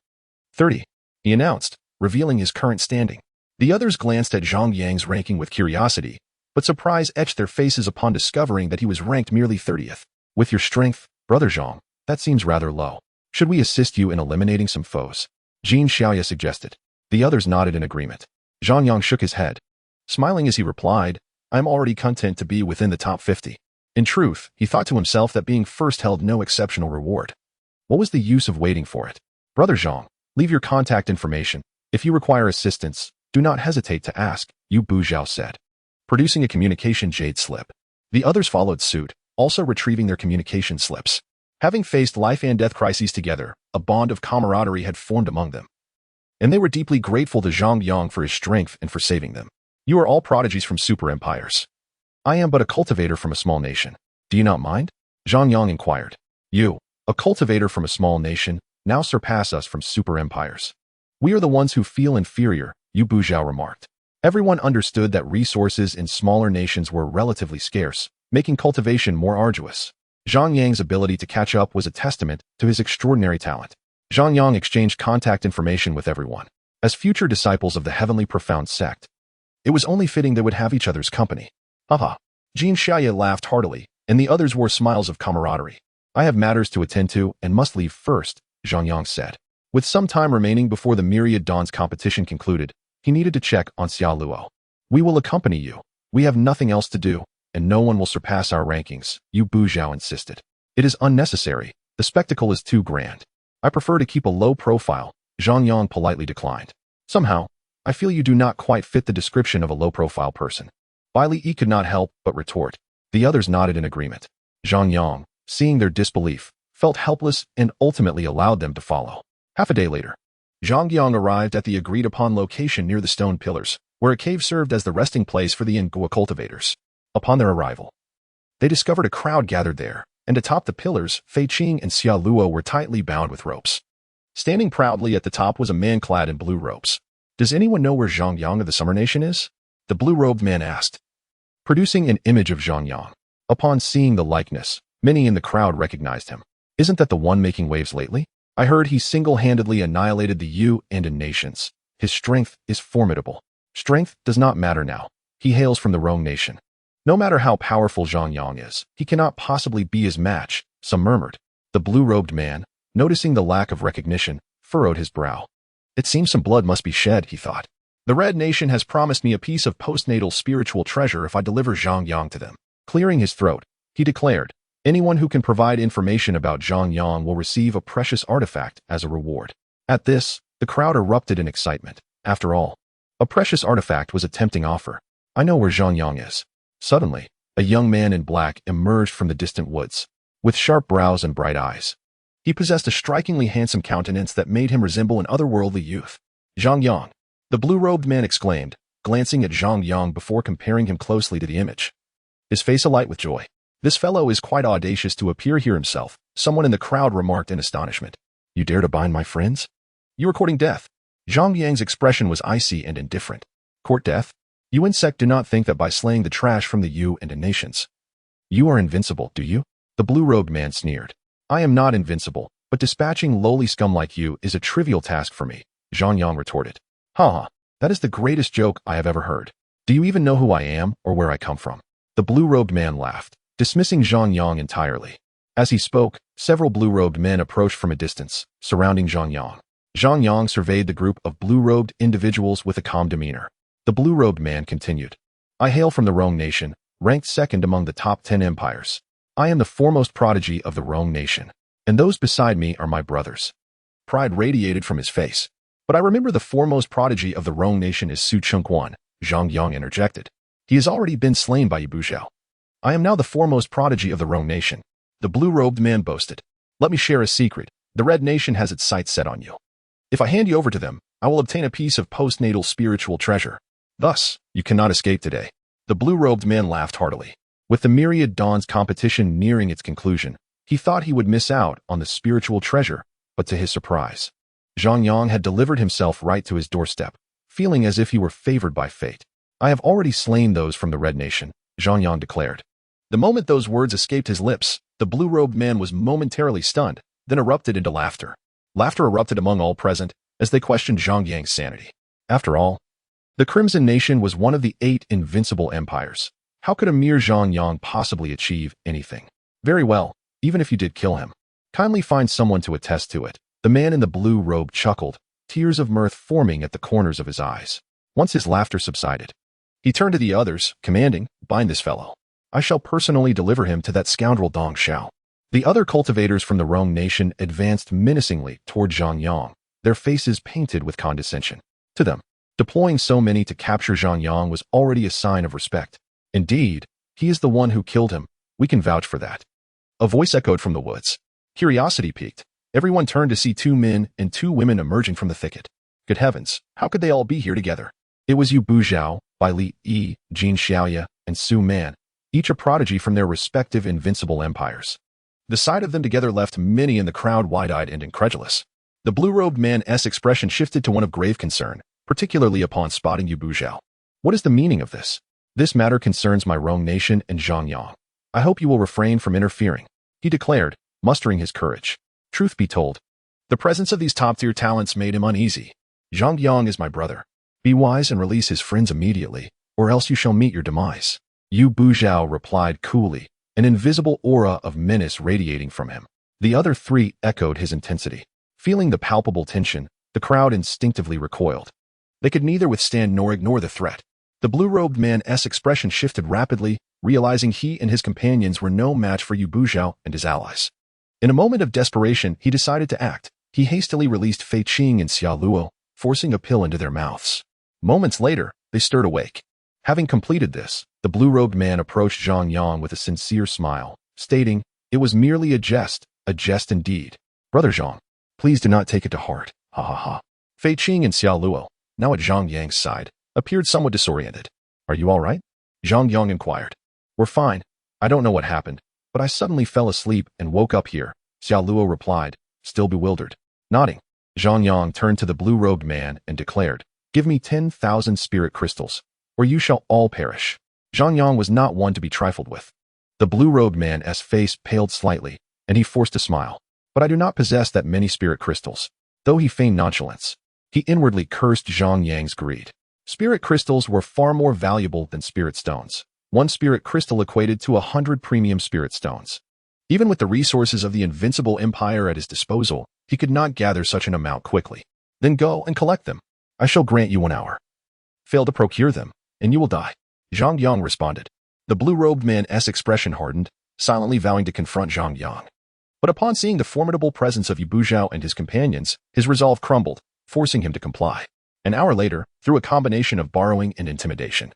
30, he announced, revealing his current standing. The others glanced at Zhang Yang's ranking with curiosity, but surprise etched their faces upon discovering that he was ranked merely 30th. With your strength, Brother Zhang, that seems rather low. Should we assist you in eliminating some foes? Jin Xiaoya suggested. The others nodded in agreement. Zhang Yang shook his head, smiling as he replied, I am already content to be within the top 50. In truth, he thought to himself that being first held no exceptional reward. What was the use of waiting for it? Brother Zhang, leave your contact information. If you require assistance, do not hesitate to ask, Yu Buzhao said, producing a communication jade slip. The others followed suit, also retrieving their communication slips. Having faced life and death crises together, a bond of camaraderie had formed among them. And they were deeply grateful to Zhang Yang for his strength and for saving them. You are all prodigies from super empires. I am but a cultivator from a small nation. Do you not mind? Zhang Yang inquired. You, a cultivator from a small nation, now surpass us from super empires. We are the ones who feel inferior, Yu Buzhao remarked. Everyone understood that resources in smaller nations were relatively scarce, making cultivation more arduous. Zhang Yang's ability to catch up was a testament to his extraordinary talent. Zhang Yang exchanged contact information with everyone. As future disciples of the heavenly profound sect, it was only fitting they would have each other's company. Haha. Jin Xiaoye laughed heartily, and the others wore smiles of camaraderie. I have matters to attend to and must leave first, Zhang Yang said. With some time remaining before the Myriad Dawn's competition concluded, he needed to check on Xiao Luo. We will accompany you. We have nothing else to do, and no one will surpass our rankings, Yu Buzhao insisted. It is unnecessary. The spectacle is too grand. I prefer to keep a low profile, Zhang Yang politely declined. Somehow, I feel you do not quite fit the description of a low-profile person. Bai Li could not help but retort. The others nodded in agreement. Zhang Yang, seeing their disbelief, felt helpless and ultimately allowed them to follow. Half a day later, Zhang Yang arrived at the agreed-upon location near the stone pillars, where a cave served as the resting place for the Ingua cultivators. Upon their arrival, they discovered a crowd gathered there, and atop the pillars, Fei Qing and Xiao Luo were tightly bound with ropes. Standing proudly at the top was a man clad in blue robes. Does anyone know where Zhang Yang of the Summer Nation is? The blue-robed man asked, producing an image of Zhang Yang. Upon seeing the likeness, many in the crowd recognized him. Isn't that the one making waves lately? I heard he single-handedly annihilated the Yu and nations. His strength is formidable. Strength does not matter now. He hails from the Rong Nation. No matter how powerful Zhang Yang is, he cannot possibly be his match, some murmured. The blue-robed man, noticing the lack of recognition, furrowed his brow. It seems some blood must be shed, he thought. The Red Nation has promised me a piece of postnatal spiritual treasure if I deliver Zhang Yang to them. Clearing his throat, he declared, anyone who can provide information about Zhang Yang will receive a precious artifact as a reward. At this, the crowd erupted in excitement. After all, a precious artifact was a tempting offer. I know where Zhang Yang is. Suddenly, a young man in black emerged from the distant woods, with sharp brows and bright eyes. He possessed a strikingly handsome countenance that made him resemble an otherworldly youth. Zhang Yang, the blue-robed man exclaimed, glancing at Zhang Yang before comparing him closely to the image. His face alight with joy. This fellow is quite audacious to appear here himself, someone in the crowd remarked in astonishment. You dare to bind my friends? You are courting death. Zhang Yang's expression was icy and indifferent. Court death? You and Sect do not think that by slaying the trash from the Yu and nations. You are invincible, do you? The blue-robed man sneered. I am not invincible, but dispatching lowly scum like you is a trivial task for me, Zhang Yang retorted. Ha, that is the greatest joke I have ever heard. Do you even know who I am or where I come from? The blue-robed man laughed, dismissing Zhang Yang entirely. As he spoke, several blue-robed men approached from a distance, surrounding Zhang Yang. Zhang Yang surveyed the group of blue-robed individuals with a calm demeanor. The blue-robed man continued. I hail from the Rong Nation, ranked second among the top 10 empires. I am the foremost prodigy of the Rong Nation, and those beside me are my brothers. Pride radiated from his face. But I remember the foremost prodigy of the Rong Nation is Su Chengquan, Zhang Yang interjected. He has already been slain by Yu Buzhao. I am now the foremost prodigy of the Rong Nation, the blue-robed man boasted. Let me share a secret. The Red Nation has its sights set on you. If I hand you over to them, I will obtain a piece of postnatal spiritual treasure. Thus, you cannot escape today. The blue-robed man laughed heartily. With the Myriad Dawn's competition nearing its conclusion, he thought he would miss out on the spiritual treasure, but to his surprise, Zhang Yang had delivered himself right to his doorstep, feeling as if he were favored by fate. I have already slain those from the Red Nation, Zhang Yang declared. The moment those words escaped his lips, the blue-robed man was momentarily stunned, then erupted into laughter. Laughter erupted among all present as they questioned Zhang Yang's sanity. After all, the Crimson Nation was one of the 8 invincible empires. How could a mere Zhang Yang possibly achieve anything? Very well, even if you did kill him. Kindly find someone to attest to it. The man in the blue robe chuckled, tears of mirth forming at the corners of his eyes. Once his laughter subsided, he turned to the others, commanding, "Bind this fellow. I shall personally deliver him to that scoundrel Dong Xiao." The other cultivators from the Rong nation advanced menacingly toward Zhang Yang, their faces painted with condescension. To them, deploying so many to capture Zhang Yang was already a sign of respect. Indeed, he is the one who killed him. We can vouch for that. A voice echoed from the woods. Curiosity piqued. Everyone turned to see 2 men and 2 women emerging from the thicket. Good heavens, how could they all be here together? It was Yu Buzhao, Bai Li Yi, Jin Xiaoya, and Su Man, each a prodigy from their respective invincible empires. The sight of them together left many in the crowd wide-eyed and incredulous. The blue-robed man's expression shifted to one of grave concern, particularly upon spotting Yu Buzhao. What is the meaning of this? This matter concerns my Rong nation and Zhang Yang. I hope you will refrain from interfering, he declared, mustering his courage. Truth be told, the presence of these top-tier talents made him uneasy. Zhang Yang is my brother. Be wise and release his friends immediately, or else you shall meet your demise. Yu Buzhao replied coolly, an invisible aura of menace radiating from him. The other 3 echoed his intensity. Feeling the palpable tension, the crowd instinctively recoiled. They could neither withstand nor ignore the threat. The blue-robed man's expression shifted rapidly, realizing he and his companions were no match for Yu Buzhao and his allies. In a moment of desperation, he decided to act. He hastily released Fei Qing and Xia Luo, forcing a pill into their mouths. Moments later, they stirred awake. Having completed this, the blue-robed man approached Zhang Yang with a sincere smile, stating, "It was merely a jest indeed. Brother Zhang, please do not take it to heart, ha ha ha." Fei Qing and Xia Luo, now at Zhang Yang's side, appeared somewhat disoriented. "Are you all right?" Zhang Yang inquired. "We're fine. I don't know what happened, but I suddenly fell asleep and woke up here," Xia Luo replied, still bewildered. Nodding, Zhang Yang turned to the blue-robed man and declared, "Give me 10,000 spirit crystals, or you shall all perish." Zhang Yang was not one to be trifled with. The blue-robed man's face paled slightly, and he forced a smile. "But I do not possess that many spirit crystals." Though he feigned nonchalance, he inwardly cursed Zhang Yang's greed. Spirit crystals were far more valuable than spirit stones. 1 spirit crystal equated to 100 premium spirit stones. Even with the resources of the invincible empire at his disposal, he could not gather such an amount quickly. "Then go and collect them. I shall grant you 1 hour. Fail to procure them, and you will die," Zhang Yang responded. The blue-robed man's expression hardened, silently vowing to confront Zhang Yang. But upon seeing the formidable presence of Yu Buzhao and his companions, his resolve crumbled, forcing him to comply. An hour later, through a combination of borrowing and intimidation,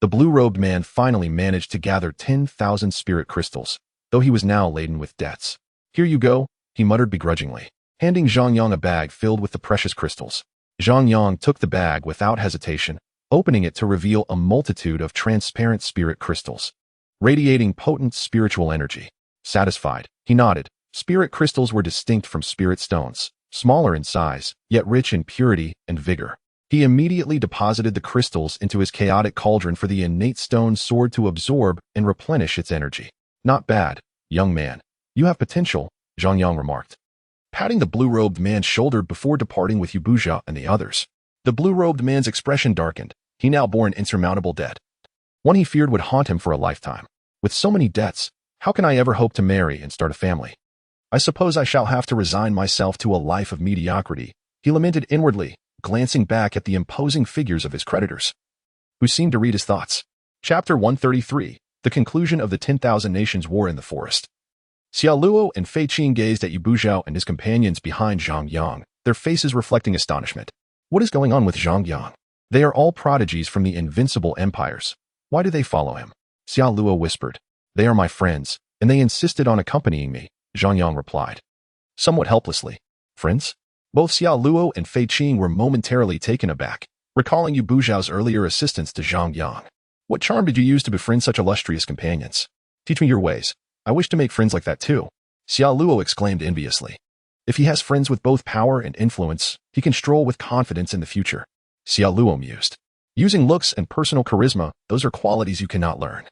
the blue-robed man finally managed to gather 10,000 spirit crystals, though he was now laden with debts. "Here you go," he muttered begrudgingly, handing Zhang Yang a bag filled with the precious crystals. Zhang Yang took the bag without hesitation, opening it to reveal a multitude of transparent spirit crystals, radiating potent spiritual energy. Satisfied, he nodded. Spirit crystals were distinct from spirit stones, smaller in size, yet rich in purity and vigor. He immediately deposited the crystals into his chaotic cauldron for the innate stone sword to absorb and replenish its energy. "Not bad, young man. You have potential," Zhang Yang remarked, patting the blue-robed man's shoulder before departing with Yu Buzhao and the others. The blue-robed man's expression darkened. He now bore an insurmountable debt, one he feared would haunt him for a lifetime. "With so many debts, how can I ever hope to marry and start a family? I suppose I shall have to resign myself to a life of mediocrity," he lamented inwardly, glancing back at the imposing figures of his creditors, who seemed to read his thoughts. Chapter 133, The Conclusion of the 10,000 Nations War in the Forest. Xia Luo and Fei Qing gazed at Yu Buzhao and his companions behind Zhang Yang, their faces reflecting astonishment. What is going on with Zhang Yang? They are all prodigies from the invincible empires. Why do they follow him? Xia Luo whispered. "They are my friends, and they insisted on accompanying me," Zhang Yang replied, somewhat helplessly. "Friends?" Both Xia Luo and Fei Qing were momentarily taken aback, recalling Yu Buzhao's earlier assistance to Zhang Yang. "What charm did you use to befriend such illustrious companions? Teach me your ways. I wish to make friends like that too," Xia Luo exclaimed enviously. "If he has friends with both power and influence, he can stroll with confidence in the future," Xia Luo mused. "Using looks and personal charisma, those are qualities you cannot learn,"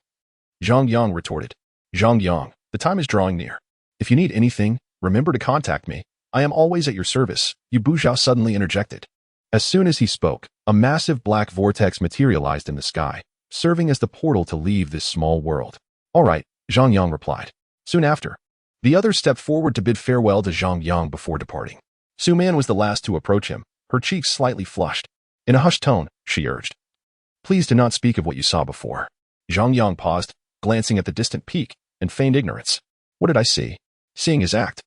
Zhang Yang retorted. "Zhang Yang, the time is drawing near. If you need anything, remember to contact me. I am always at your service," Yu Buzhao suddenly interjected. As soon as he spoke, a massive black vortex materialized in the sky, serving as the portal to leave this small world. "All right," Zhang Yang replied. Soon after, the others stepped forward to bid farewell to Zhang Yang before departing. Su Man was the last to approach him, her cheeks slightly flushed. In a hushed tone, she urged. Please do not speak of what you saw before. Zhang Yang paused, glancing at the distant peak, and feigned ignorance. What did I see? Seeing his act.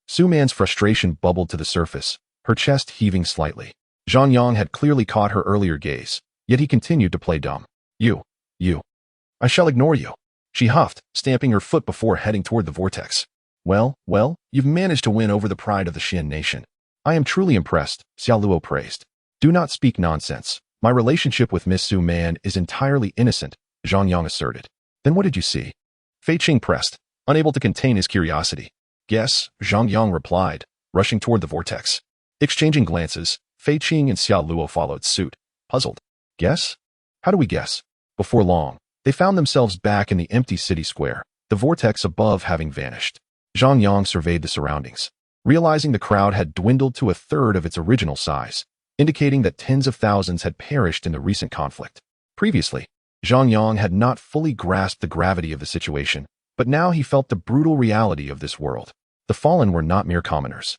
Su Man's frustration bubbled to the surface, her chest heaving slightly. Zhang Yang had clearly caught her earlier gaze, yet he continued to play dumb. You. I shall ignore you. She huffed, stamping her foot before heading toward the vortex. Well, you've managed to win over the pride of the Xian nation. I am truly impressed, Xiao Luo praised. Do not speak nonsense. My relationship with Miss Su Man is entirely innocent, Zhang Yang asserted. Then what did you see? Fei Qing pressed, unable to contain his curiosity. Guess, Zhang Yang replied, rushing toward the vortex. Exchanging glances, Fei Qing and Xiao Luo followed suit, puzzled. Guess? How do we guess? Before long, they found themselves back in the empty city square, the vortex above having vanished. Zhang Yang surveyed the surroundings, realizing the crowd had dwindled to a third of its original size, indicating that tens of thousands had perished in the recent conflict. Previously, Zhang Yang had not fully grasped the gravity of the situation, but now he felt the brutal reality of this world. The fallen were not mere commoners.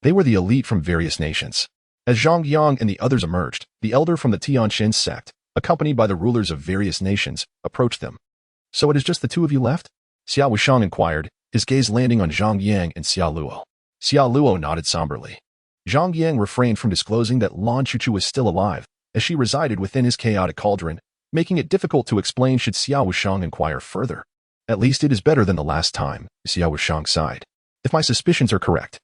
They were the elite from various nations. As Zhang Yang and the others emerged, the elder from the Tianjin sect, accompanied by the rulers of various nations, approached them. So it is just the two of you left? Xiao Wushang inquired, his gaze landing on Zhang Yang and Xiao Luo. Xiao Luo nodded somberly. Zhang Yang refrained from disclosing that Lan Chuchu was still alive, as she resided within his chaotic cauldron, making it difficult to explain should Xiao Wushang inquire further. At least it is better than the last time, Xiao Wushang sighed. If my suspicions are correct,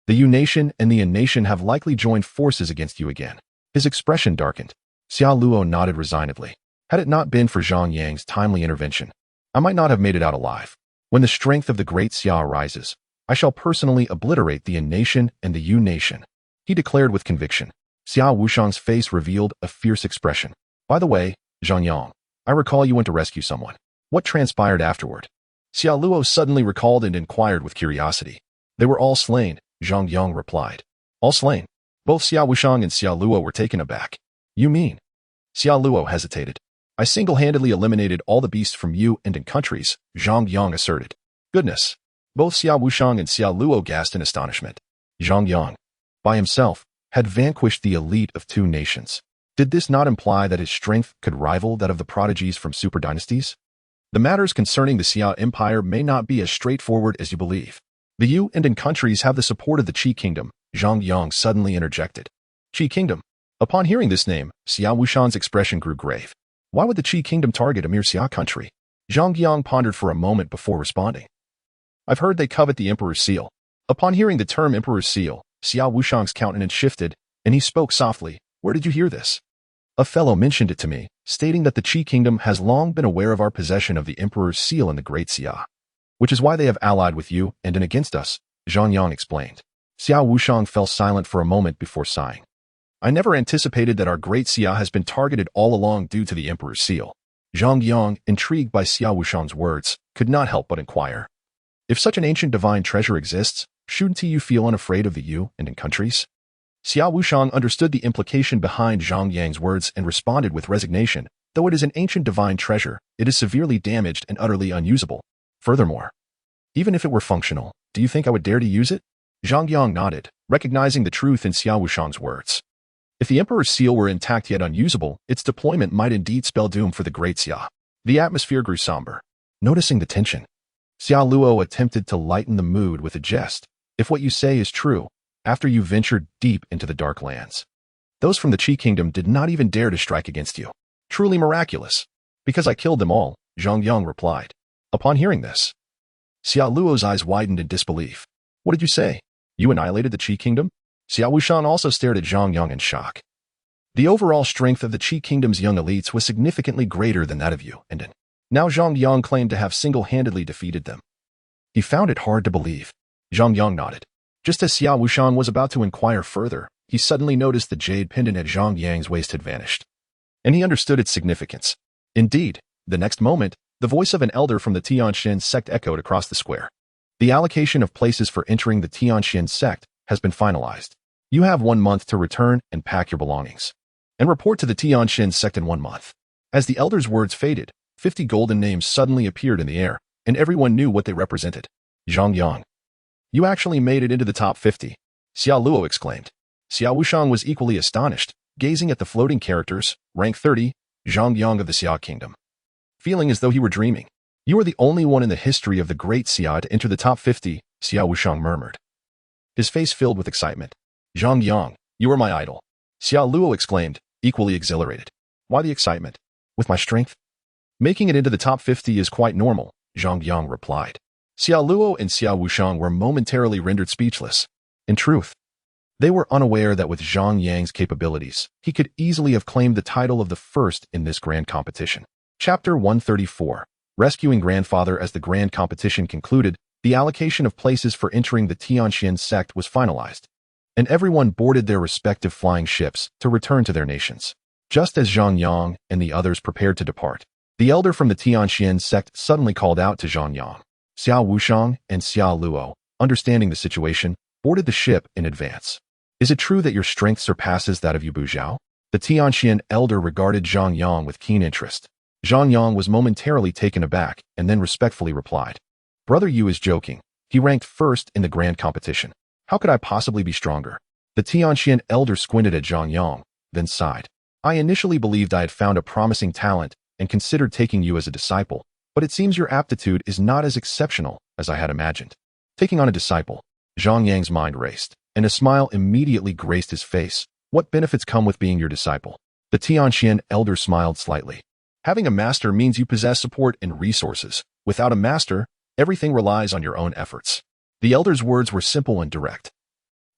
the Yu nation and the Yin nation have likely joined forces against you again. His expression darkened. Xiao Luo nodded resignedly. Had it not been for Zhang Yang's timely intervention, I might not have made it out alive. When the strength of the great Xia arises, I shall personally obliterate the Yin nation and the Yu nation, he declared with conviction. Xiao Wushang's face revealed a fierce expression. By the way, Zhang Yang, I recall you went to rescue someone. What transpired afterward? Xiao Luo suddenly recalled and inquired with curiosity. They were all slain, Zhang Yang replied. All slain? Both Xiao Wushang and Xiao Luo were taken aback. You mean? Xiao Luo hesitated. I single-handedly eliminated all the beasts from Yu and in countries, Zhang Yang asserted. Goodness. Both Xiao Wushang and Xiao Luo gasped in astonishment. Zhang Yang, by himself, had vanquished the elite of two nations. Did this not imply that his strength could rival that of the prodigies from super dynasties? The matters concerning the Xia Empire may not be as straightforward as you believe. The Yu and in countries have the support of the Qi Kingdom, Zhang Yang suddenly interjected. Qi Kingdom. Upon hearing this name, Xiao Wushang's expression grew grave. Why would the Qi Kingdom target a mere Xia country? Zhang Yang pondered for a moment before responding. I've heard they covet the Emperor's seal. Upon hearing the term Emperor's seal, Xiao Wushang's countenance shifted, and he spoke softly. Where did you hear this? A fellow mentioned it to me, stating that the Qi Kingdom has long been aware of our possession of the Emperor's seal in the Great Xia, which is why they have allied with you and against us, Zhang Yang explained. Xiao Wushang fell silent for a moment before sighing. I never anticipated that our Great Xia has been targeted all along due to the Emperor's seal. Zhang Yang, intrigued by Xiao Wushang's words, could not help but inquire. If such an ancient divine treasure exists, shouldn't you feel unafraid of the Yu and in countries? Xiao Wushang understood the implication behind Zhang Yang's words and responded with resignation. Though it is an ancient divine treasure, it is severely damaged and utterly unusable. Furthermore, even if it were functional, do you think I would dare to use it? Zhang Yang nodded, recognizing the truth in Xiao Wushang's words. If the Emperor's seal were intact yet unusable, its deployment might indeed spell doom for the Great Xia. The atmosphere grew somber. Noticing the tension, Xiao Luo attempted to lighten the mood with a jest. If what you say is true, after you ventured deep into the dark lands, those from the Qi Kingdom did not even dare to strike against you. Truly miraculous. Because I killed them all, Zhang Yang replied. Upon hearing this, Xiao Luo's eyes widened in disbelief. What did you say? You annihilated the Qi Kingdom? Xiao Wushang also stared at Zhang Yang in shock. The overall strength of the Qi Kingdom's young elites was significantly greater than that of you, and now Zhang Yang claimed to have single-handedly defeated them. He found it hard to believe. Zhang Yang nodded. Just as Xiao Wushang was about to inquire further, he suddenly noticed the jade pendant at Zhang Yang's waist had vanished. And he understood its significance. Indeed, the next moment, the voice of an elder from the Tianjin sect echoed across the square. The allocation of places for entering the Tianjin sect has been finalized. You have 1 month to return and pack your belongings, and report to the Tianjin sect in 1 month. As the elder's words faded, 50 golden names suddenly appeared in the air, and everyone knew what they represented. Zhang Yang. You actually made it into the top 50, Xiao Luo exclaimed. Xiao Wushang was equally astonished, gazing at the floating characters, rank 30, Zhang Yang of the Xia Kingdom, feeling as though he were dreaming. You are the only one in the history of the great Xia to enter the top 50, Xiao Wushang murmured, his face filled with excitement. Zhang Yang, you are my idol, Xiao Luo exclaimed, equally exhilarated. Why the excitement? With my strength? Making it into the top 50 is quite normal, Zhang Yang replied. Xiao Luo and Xiao Wushang were momentarily rendered speechless. In truth, they were unaware that with Zhang Yang's capabilities, he could easily have claimed the title of the first in this grand competition. Chapter 134. Rescuing Grandfather. As the grand competition concluded, the allocation of places for entering the Tianxian sect was finalized, and everyone boarded their respective flying ships to return to their nations. Just as Zhang Yang and the others prepared to depart, the elder from the Tianxian sect suddenly called out to Zhang Yang. Xiao Wushang and Xiao Luo, understanding the situation, boarded the ship in advance. Is it true that your strength surpasses that of Yu Buzhao? The Tianxian elder regarded Zhang Yang with keen interest. Zhang Yang was momentarily taken aback and then respectfully replied, Brother Yu is joking. He ranked first in the grand competition. How could I possibly be stronger? The Tianxian elder squinted at Zhang Yang, then sighed. I initially believed I had found a promising talent and considered taking you as a disciple, but it seems your aptitude is not as exceptional as I had imagined. Taking on a disciple, Zhang Yang's mind raced, and a smile immediately graced his face. What benefits come with being your disciple? The Tianxian elder smiled slightly. Having a master means you possess support and resources. Without a master, everything relies on your own efforts. The elder's words were simple and direct,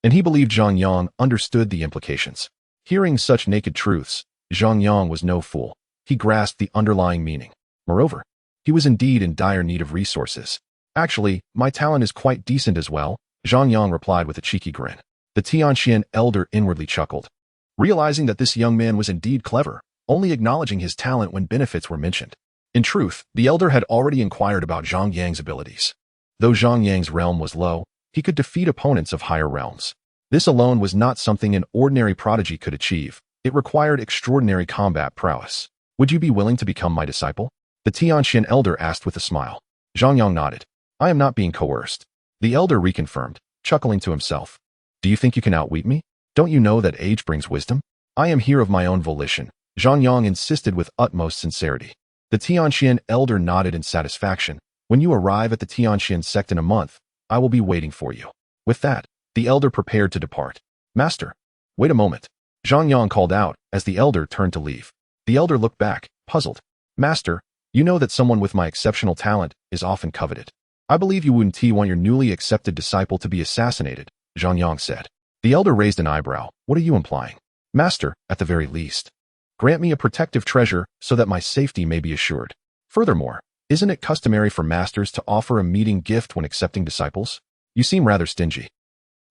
and he believed Zhang Yang understood the implications. Hearing such naked truths, Zhang Yang was no fool. He grasped the underlying meaning. Moreover, he was indeed in dire need of resources. Actually, my talent is quite decent as well, Zhang Yang replied with a cheeky grin. The Tianxian elder inwardly chuckled, realizing that this young man was indeed clever, only acknowledging his talent when benefits were mentioned. In truth, the elder had already inquired about Zhang Yang's abilities. Though Zhang Yang's realm was low, he could defeat opponents of higher realms. This alone was not something an ordinary prodigy could achieve. It required extraordinary combat prowess. Would you be willing to become my disciple? The Tianxian elder asked with a smile. Zhang Yang nodded. I am not being coerced. The elder reconfirmed, chuckling to himself. Do you think you can outwit me? Don't you know that age brings wisdom? I am here of my own volition, Zhang Yang insisted with utmost sincerity. The Tianxian elder nodded in satisfaction. When you arrive at the Tianxian sect in a month, I will be waiting for you. With that, the elder prepared to depart. Master, wait a moment, Zhang Yang called out as the elder turned to leave. The elder looked back, puzzled. Master, you know that someone with my exceptional talent is often coveted. I believe you wouldn't want your newly accepted disciple to be assassinated, Zhang Yang said. The elder raised an eyebrow. What are you implying? Master, at the very least, grant me a protective treasure so that my safety may be assured. Furthermore, isn't it customary for masters to offer a meeting gift when accepting disciples? You seem rather stingy.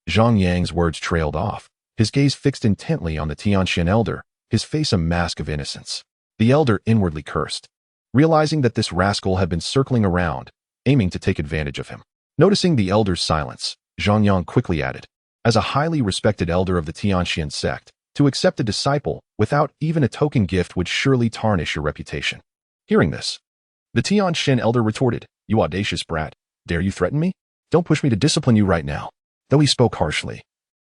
Zhang Yang's words trailed off, his gaze fixed intently on the Tianxian elder, his face a mask of innocence. The elder inwardly cursed, realizing that this rascal had been circling around, aiming to take advantage of him. Noticing the elder's silence, Zhang Yang quickly added, as a highly respected elder of the Tianxian sect, to accept a disciple without even a token gift would surely tarnish your reputation. Hearing this, the Tianxian elder retorted, You audacious brat, dare you threaten me? Don't push me to discipline you right now. Though he spoke harshly,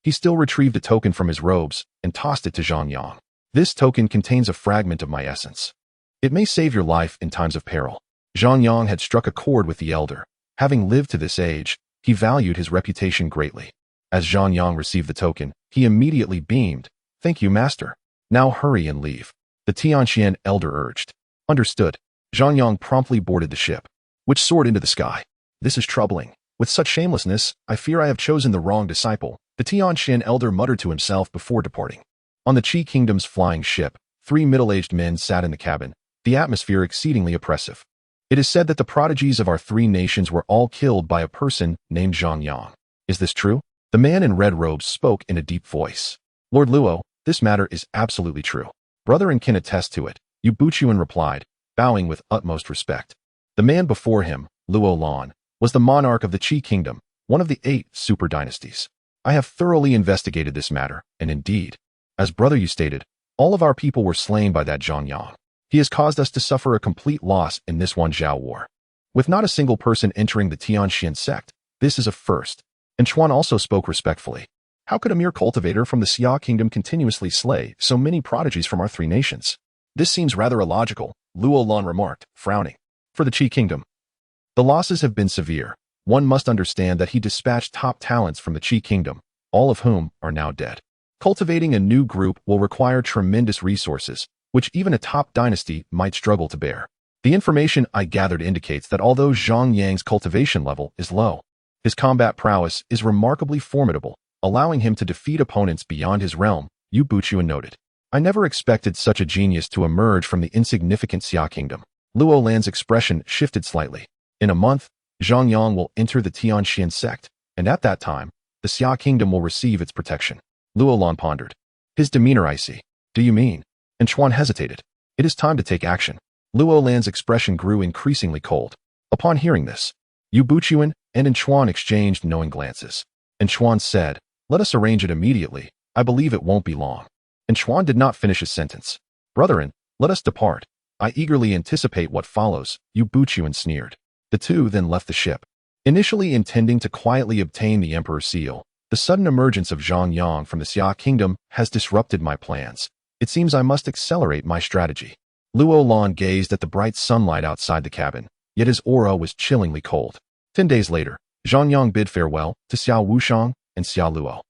he still retrieved a token from his robes and tossed it to Zhang Yang. This token contains a fragment of my essence. It may save your life in times of peril. Zhang Yang had struck a chord with the elder. Having lived to this age, he valued his reputation greatly. As Zhang Yang received the token, he immediately beamed. Thank you, master. Now hurry and leave. The Tianxian elder urged. Understood. Zhang Yang promptly boarded the ship, which soared into the sky. This is troubling. With such shamelessness, I fear I have chosen the wrong disciple, the Tianxian elder muttered to himself before departing. On the Qi Kingdom's flying ship, 3 middle-aged men sat in the cabin, the atmosphere exceedingly oppressive. It is said that the prodigies of our 3 nations were all killed by a person named Zhang Yang. Is this true? The man in red robes spoke in a deep voice. Lord Luo, this matter is absolutely true. Brother and kin attest to it, Yu Buchuan replied, bowing with utmost respect. The man before him, Luo Lan, was the monarch of the Qi Kingdom, one of the 8 super dynasties. I have thoroughly investigated this matter, and indeed, as brother you stated, all of our people were slain by that Zhang Yang. He has caused us to suffer a complete loss in this WAN Xiao War. With not a single person entering the Tianxian sect, this is a first. And Chuan also spoke respectfully. How could a mere cultivator from the Xia kingdom continuously slay so many prodigies from our 3 nations? This seems rather illogical, Luo Lan remarked, frowning. For the Qi kingdom, the losses have been severe. One must understand that he dispatched top talents from the Qi kingdom, all of whom are now dead. Cultivating a new group will require tremendous resources, which even a top dynasty might struggle to bear. The information I gathered indicates that although Zhang Yang's cultivation level is low, his combat prowess is remarkably formidable, allowing him to defeat opponents beyond his realm, Yu Buchuan noted. I never expected such a genius to emerge from the insignificant Xia kingdom. Luo Lan's expression shifted slightly. In a month, Zhang Yang will enter the Tianxian Sect, and at that time, the Xia kingdom will receive its protection. Luo Lan pondered. His demeanor icy. Do you mean? And Chuan hesitated. It is time to take action. Luo Lan's expression grew increasingly cold. Upon hearing this, Yu Buchuan and Chuan exchanged knowing glances. And Chuan said, let us arrange it immediately. I believe it won't be long. And Chuan did not finish his sentence. Brethren, let us depart. I eagerly anticipate what follows, Yu Buchuan sneered. The two then left the ship. Initially intending to quietly obtain the Emperor's seal, the sudden emergence of Zhang Yang from the Xia kingdom has disrupted my plans. It seems I must accelerate my strategy. Luo Lan gazed at the bright sunlight outside the cabin, yet his aura was chillingly cold. 10 days later, Zhang Yang bid farewell to Xiao Wushang and Xiao Luo,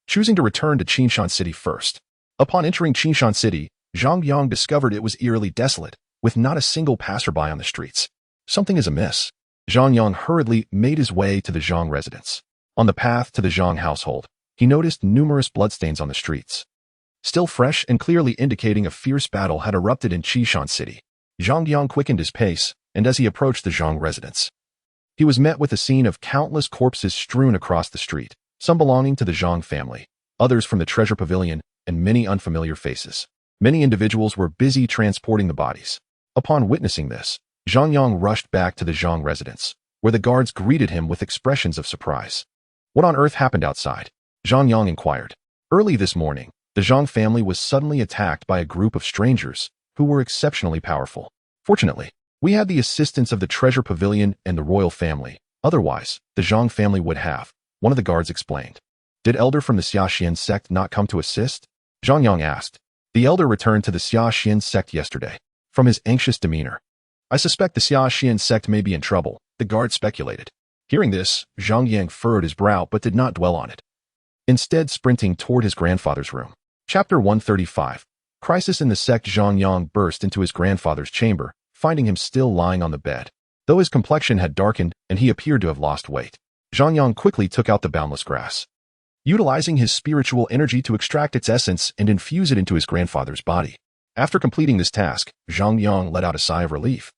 choosing to return to Qinshan City first. Upon entering Qinshan City, Zhang Yang discovered it was eerily desolate, with not a single passerby on the streets. Something is amiss. Zhang Yang hurriedly made his way to the Zhang residence. On the path to the Zhang household, he noticed numerous bloodstains on the streets, still fresh and clearly indicating a fierce battle had erupted in Qinshan City. Zhang Yang quickened his pace, and as he approached the Zhang residence, he was met with a scene of countless corpses strewn across the street, some belonging to the Zhang family, others from the treasure pavilion, and many unfamiliar faces. Many individuals were busy transporting the bodies. Upon witnessing this, Zhang Yang rushed back to the Zhang residence, where the guards greeted him with expressions of surprise. What on earth happened outside? Zhang Yang inquired. Early this morning, the Zhang family was suddenly attacked by a group of strangers who were exceptionally powerful. Fortunately, we had the assistance of the treasure pavilion and the royal family. Otherwise, the Zhang family would have, one of the guards explained. Did elder from the Xiaxian sect not come to assist? Zhang Yang asked. The elder returned to the Xiaxian sect yesterday. From his anxious demeanor, I suspect the Xiaxian sect may be in trouble, the guard speculated. Hearing this, Zhang Yang furrowed his brow but did not dwell on it, instead sprinting toward his grandfather's room. Chapter 135. Crisis in the sect. Zhang Yang burst into his grandfather's chamber, finding him still lying on the bed. Though his complexion had darkened and he appeared to have lost weight, Zhang Yang quickly took out the boundless grass, utilizing his spiritual energy to extract its essence and infuse it into his grandfather's body. After completing this task, Zhang Yang let out a sigh of relief,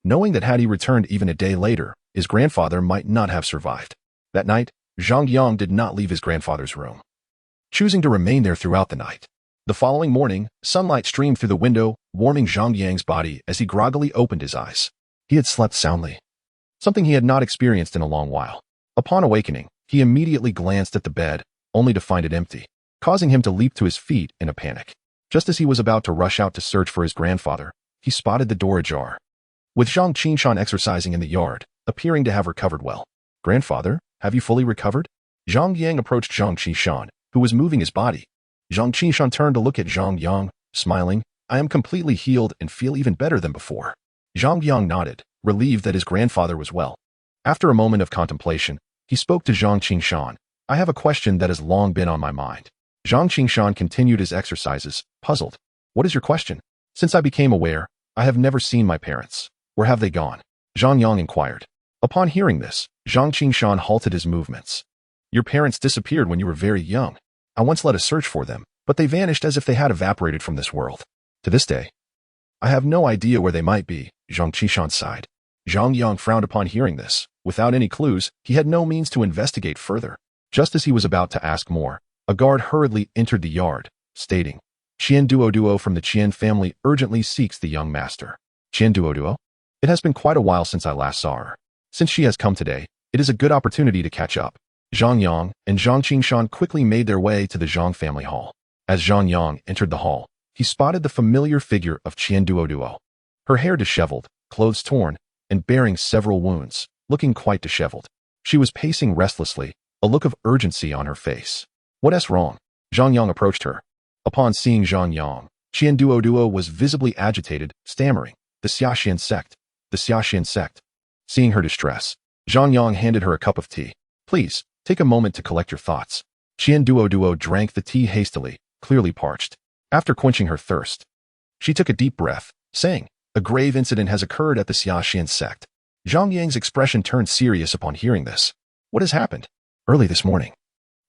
knowing that had he returned even a day later, his grandfather might not have survived. That night, Zhang Yang did not leave his grandfather's room, choosing to remain there throughout the night. The following morning, sunlight streamed through the window, warming Zhang Yang's body as he groggily opened his eyes. He had slept soundly, something he had not experienced in a long while. Upon awakening, he immediately glanced at the bed, only to find it empty, causing him to leap to his feet in a panic. Just as he was about to rush out to search for his grandfather, he spotted the door ajar, with Zhang Qinshan exercising in the yard, appearing to have recovered well. Grandfather, have you fully recovered? Zhang Yang approached Zhang Qinshan, who was moving his body. Zhang Qinshan turned to look at Zhang Yang, smiling. I am completely healed and feel even better than before. Zhang Yang nodded, relieved that his grandfather was well. After a moment of contemplation, he spoke to Zhang Qinshan. I have a question that has long been on my mind. Zhang Qinshan continued his exercises, puzzled. What is your question? Since I became aware, I have never seen my parents. Where have they gone? Zhang Yang inquired. Upon hearing this, Zhang Qinshan halted his movements. Your parents disappeared when you were very young. I once led a search for them, but they vanished as if they had evaporated from this world. To this day, I have no idea where they might be, Zhang Qinshan sighed. Zhang Yang frowned upon hearing this. Without any clues, he had no means to investigate further. Just as he was about to ask more, a guard hurriedly entered the yard, stating, Chen Duoduo from the Chen family urgently seeks the young master. Chen Duoduo? It has been quite a while since I last saw her. Since she has come today, it is a good opportunity to catch up. Zhang Yang and Zhang Qinshan quickly made their way to the Zhang family hall. As Zhang Yang entered the hall, he spotted the familiar figure of Chen Duoduo. Her hair disheveled, clothes torn, and bearing several wounds, looking quite disheveled. She was pacing restlessly, a look of urgency on her face. What's wrong? Zhang Yang approached her. Upon seeing Zhang Yang, Duoduo was visibly agitated, stammering, the Xiaxian Sect, the Xiaxian Sect. Seeing her distress, Zhang Yang handed her a cup of tea. Please, take a moment to collect your thoughts. Duoduo drank the tea hastily, clearly parched. After quenching her thirst, she took a deep breath, saying, a grave incident has occurred at the Xiaxian Sect. Zhang Yang's expression turned serious upon hearing this. What has happened? Early this morning,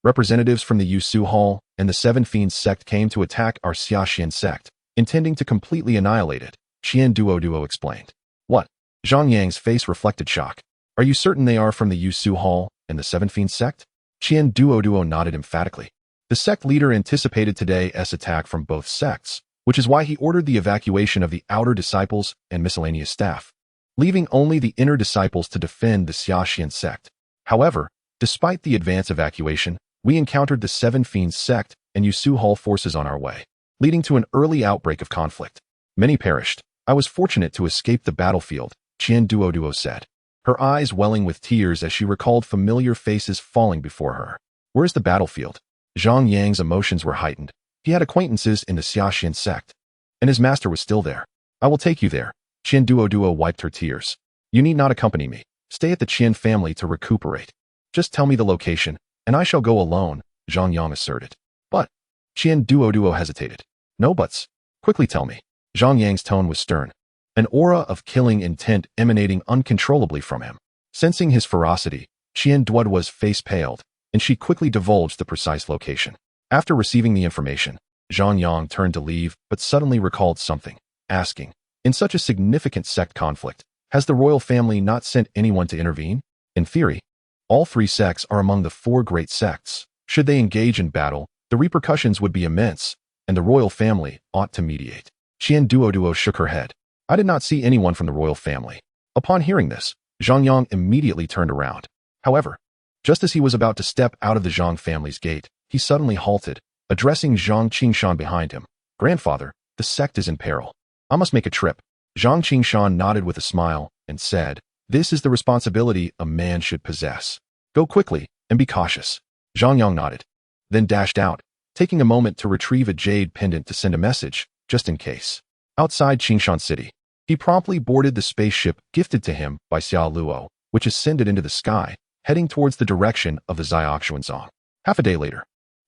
representatives from the Yusu Hall and the Seven Fiends Sect came to attack our Xiaxian Sect, intending to completely annihilate it, Duoduo explained. What? Zhang Yang's face reflected shock. Are you certain they are from the Yusu Hall and the Seven Fiends Sect? Duoduo nodded emphatically. The sect leader anticipated today's attack from both sects, which is why he ordered the evacuation of the outer disciples and miscellaneous staff, leaving only the inner disciples to defend the Xiaxian Sect. However, despite the advance evacuation, we encountered the Seven Fiends Sect and Yusu Hall forces on our way, leading to an early outbreak of conflict. Many perished. I was fortunate to escape the battlefield, Duoduo said, her eyes welling with tears as she recalled familiar faces falling before her. Where's the battlefield? Zhang Yang's emotions were heightened. He had acquaintances in the Xiaxian Sect, and his master was still there. I will take you there. Duoduo wiped her tears. You need not accompany me. Stay at the Chen family to recuperate. Just tell me the location, and I shall go alone, Zhang Yang asserted. But, Duoduo hesitated. No buts. Quickly tell me. Zhang Yang's tone was stern, an aura of killing intent emanating uncontrollably from him. Sensing his ferocity, Duoduo's face paled, and she quickly divulged the precise location. After receiving the information, Zhang Yang turned to leave but suddenly recalled something, asking, in such a significant sect conflict, has the royal family not sent anyone to intervene? In theory, all three sects are among the four great sects. Should they engage in battle, the repercussions would be immense, and the royal family ought to mediate. Duoduo shook her head. I did not see anyone from the royal family. Upon hearing this, Zhang Yang immediately turned around. However, just as he was about to step out of the Zhang family's gate, he suddenly halted, addressing Zhang Qingshan behind him. Grandfather, the sect is in peril. I must make a trip. Zhang Qingshan nodded with a smile and said, this is the responsibility a man should possess. Go quickly and be cautious. Zhang Yang nodded, then dashed out, taking a moment to retrieve a jade pendant to send a message, just in case. Outside Qingshan City, he promptly boarded the spaceship gifted to him by Xiao Luo, which ascended into the sky, heading towards the direction of the Xiaoxuanzong. Half a day later,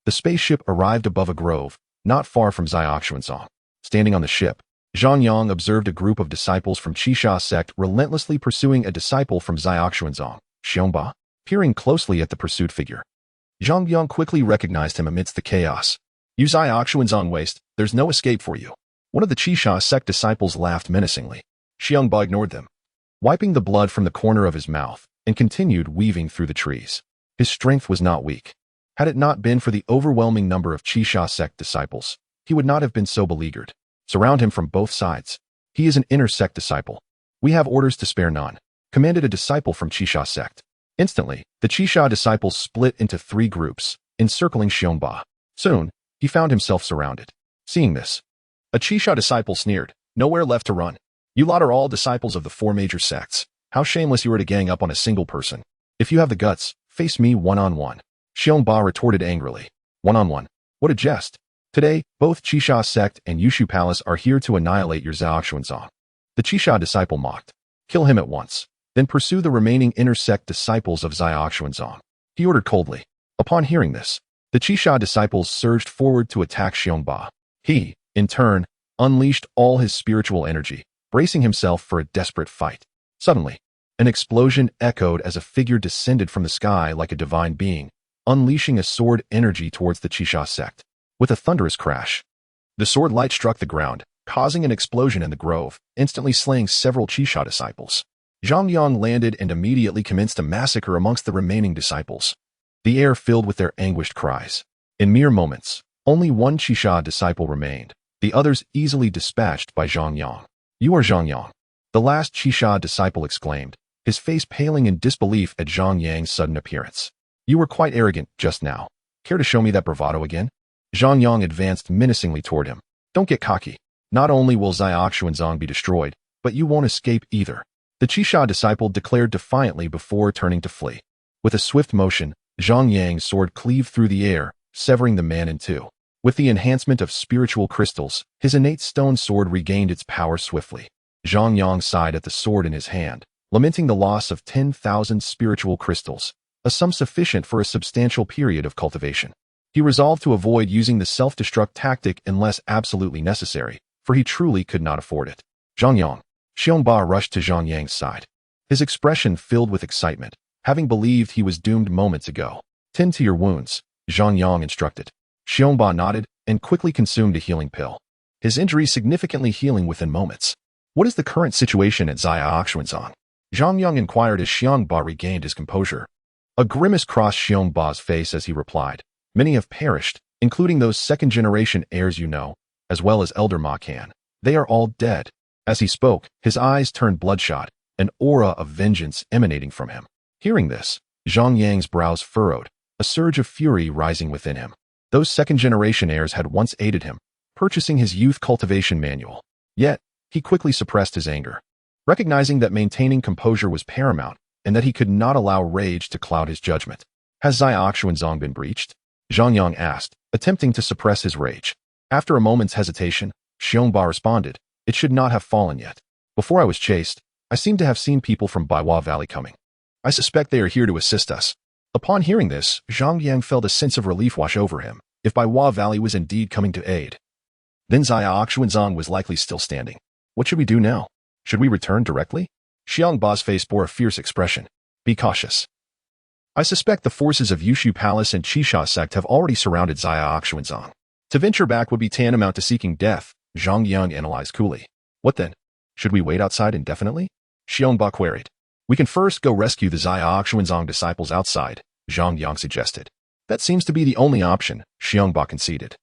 the spaceship arrived above a grove, not far from Xiaoxuanzong. Standing on the ship, Zhang Yang observed a group of disciples from Qixia sect relentlessly pursuing a disciple from Xiaoxuanzong, Xiongba. Peering closely at the pursued figure, Zhang Yang quickly recognized him amidst the chaos. You Xiaoxuanzong waste, there's no escape for you. One of the Qixia sect disciples laughed menacingly. Xiongba ignored them, wiping the blood from the corner of his mouth, and continued weaving through the trees. His strength was not weak. Had it not been for the overwhelming number of Qixia sect disciples, he would not have been so beleaguered. Surround him from both sides. He is an inner sect disciple. We have orders to spare none, commanded a disciple from Qixia sect. Instantly, the Qixia disciples split into three groups, encircling Xiongba. Soon, he found himself surrounded. Seeing this, a Qixia disciple sneered, nowhere left to run. You lot are all disciples of the four major sects. How shameless you are to gang up on a single person. If you have the guts, face me one-on-one. Xiongba retorted angrily. One-on-one? What a jest. Today, both Qixia sect and Yushu Palace are here to annihilate your Xiaoxuanzong. The Qixia disciple mocked. Kill him at once. Then pursue the remaining inner sect disciples of Xiaoxuanzong. He ordered coldly. Upon hearing this, the Qixia disciples surged forward to attack Xiongba. He, in turn, unleashed all his spiritual energy, bracing himself for a desperate fight. Suddenly, an explosion echoed as a figure descended from the sky like a divine being, unleashing a sword energy towards the Qixia sect. With a thunderous crash, the sword light struck the ground, causing an explosion in the grove, instantly slaying several Qixia disciples. Zhang Yang landed and immediately commenced a massacre amongst the remaining disciples, the air filled with their anguished cries. In mere moments, only one Qixia disciple remained, the others easily dispatched by Zhang Yang. You are Zhang Yang, the last Qixia disciple exclaimed, his face paling in disbelief at Zhang Yang's sudden appearance. You were quite arrogant just now. Care to show me that bravado again? Zhang Yang advanced menacingly toward him. Don't get cocky. Not only will Xiaoxuanzong be destroyed, but you won't escape either. The Qixia disciple declared defiantly before turning to flee. With a swift motion, Zhang Yang's sword cleaved through the air, severing the man in two. With the enhancement of spiritual crystals, his innate stone sword regained its power swiftly. Zhang Yang sighed at the sword in his hand, lamenting the loss of 10,000 spiritual crystals, a sum sufficient for a substantial period of cultivation. He resolved to avoid using the self-destruct tactic unless absolutely necessary, for he truly could not afford it. Zhang Yang. Xiongba rushed to Zhang Yang's side. His expression filled with excitement, having believed he was doomed moments ago. Tend to your wounds, Zhang Yang instructed. Xiongba nodded and quickly consumed a healing pill. His injury significantly healing within moments. What is the current situation at Xiaoxuanzang? Zhang Yang inquired as Xiongba regained his composure. A grimace crossed Xiongba's face as he replied. Many have perished, including those second-generation heirs you know, as well as Elder Ma Kan. They are all dead. As he spoke, his eyes turned bloodshot, an aura of vengeance emanating from him. Hearing this, Zhang Yang's brows furrowed, a surge of fury rising within him. Those second-generation heirs had once aided him, purchasing his youth cultivation manual. Yet, he quickly suppressed his anger. Recognizing that maintaining composure was paramount, and that he could not allow rage to cloud his judgment. Has Xiaoxuanzang been breached? Zhang Yang asked, attempting to suppress his rage. After a moment's hesitation, Xiongba responded, it should not have fallen yet. Before I was chased, I seem to have seen people from Baiwa Valley coming. I suspect they are here to assist us. Upon hearing this, Zhang Yang felt a sense of relief wash over him. If Baiwa Valley was indeed coming to aid, then Xiaoxuanzang was likely still standing. What should we do now? Should we return directly? Xiongba's face bore a fierce expression. Be cautious. I suspect the forces of Yushu Palace and Qisha Sect have already surrounded Xiaoxuanzang. To venture back would be tantamount to seeking death, Zhang Yang analyzed coolly. What then? Should we wait outside indefinitely? Xiongba queried. We can first go rescue the Xiaoxuanzang disciples outside, Zhang Yang suggested. That seems to be the only option, Xiongba conceded.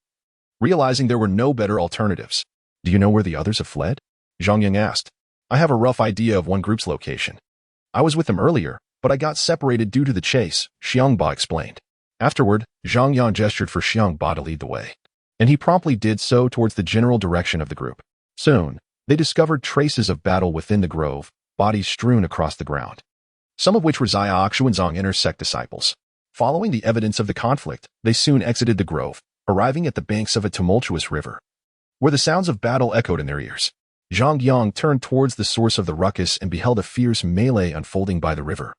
Realizing there were no better alternatives. Do you know where the others have fled? Zhang Yang asked. I have a rough idea of one group's location. I was with them earlier, but I got separated due to the chase, Xiongba explained. Afterward, Zhang Yang gestured for Xiongba to lead the way. And he promptly did so towards the general direction of the group. Soon, they discovered traces of battle within the grove, bodies strewn across the ground. Some of which were Xiaoxuanzang inner Sect disciples. Following the evidence of the conflict, they soon exited the grove, arriving at the banks of a tumultuous river, where the sounds of battle echoed in their ears. Zhang Yang turned towards the source of the ruckus and beheld a fierce melee unfolding by the river.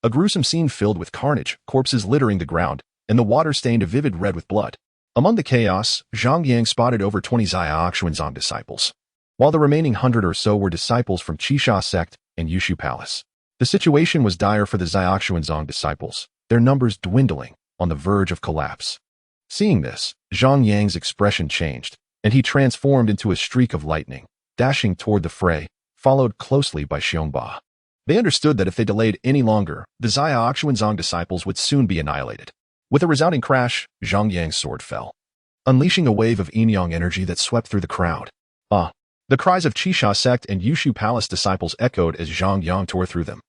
A gruesome scene filled with carnage, corpses littering the ground, and the water stained a vivid red with blood. Among the chaos, Zhang Yang spotted over 20 Xiaoxuanzang disciples, while the remaining 100 or so were disciples from Qisha Sect and Yushu Palace. The situation was dire for the Xiaoxuanzang disciples, their numbers dwindling, on the verge of collapse. Seeing this, Zhang Yang's expression changed, and he transformed into a streak of lightning, dashing toward the fray, followed closely by Xiongba. They understood that if they delayed any longer, the Xiaoxuanzang disciples would soon be annihilated. With a resounding crash, Zhang Yang's sword fell, unleashing a wave of yin-yang energy that swept through the crowd. The cries of Qisha Sect and Yushu Palace disciples echoed as Zhang Yang tore through them.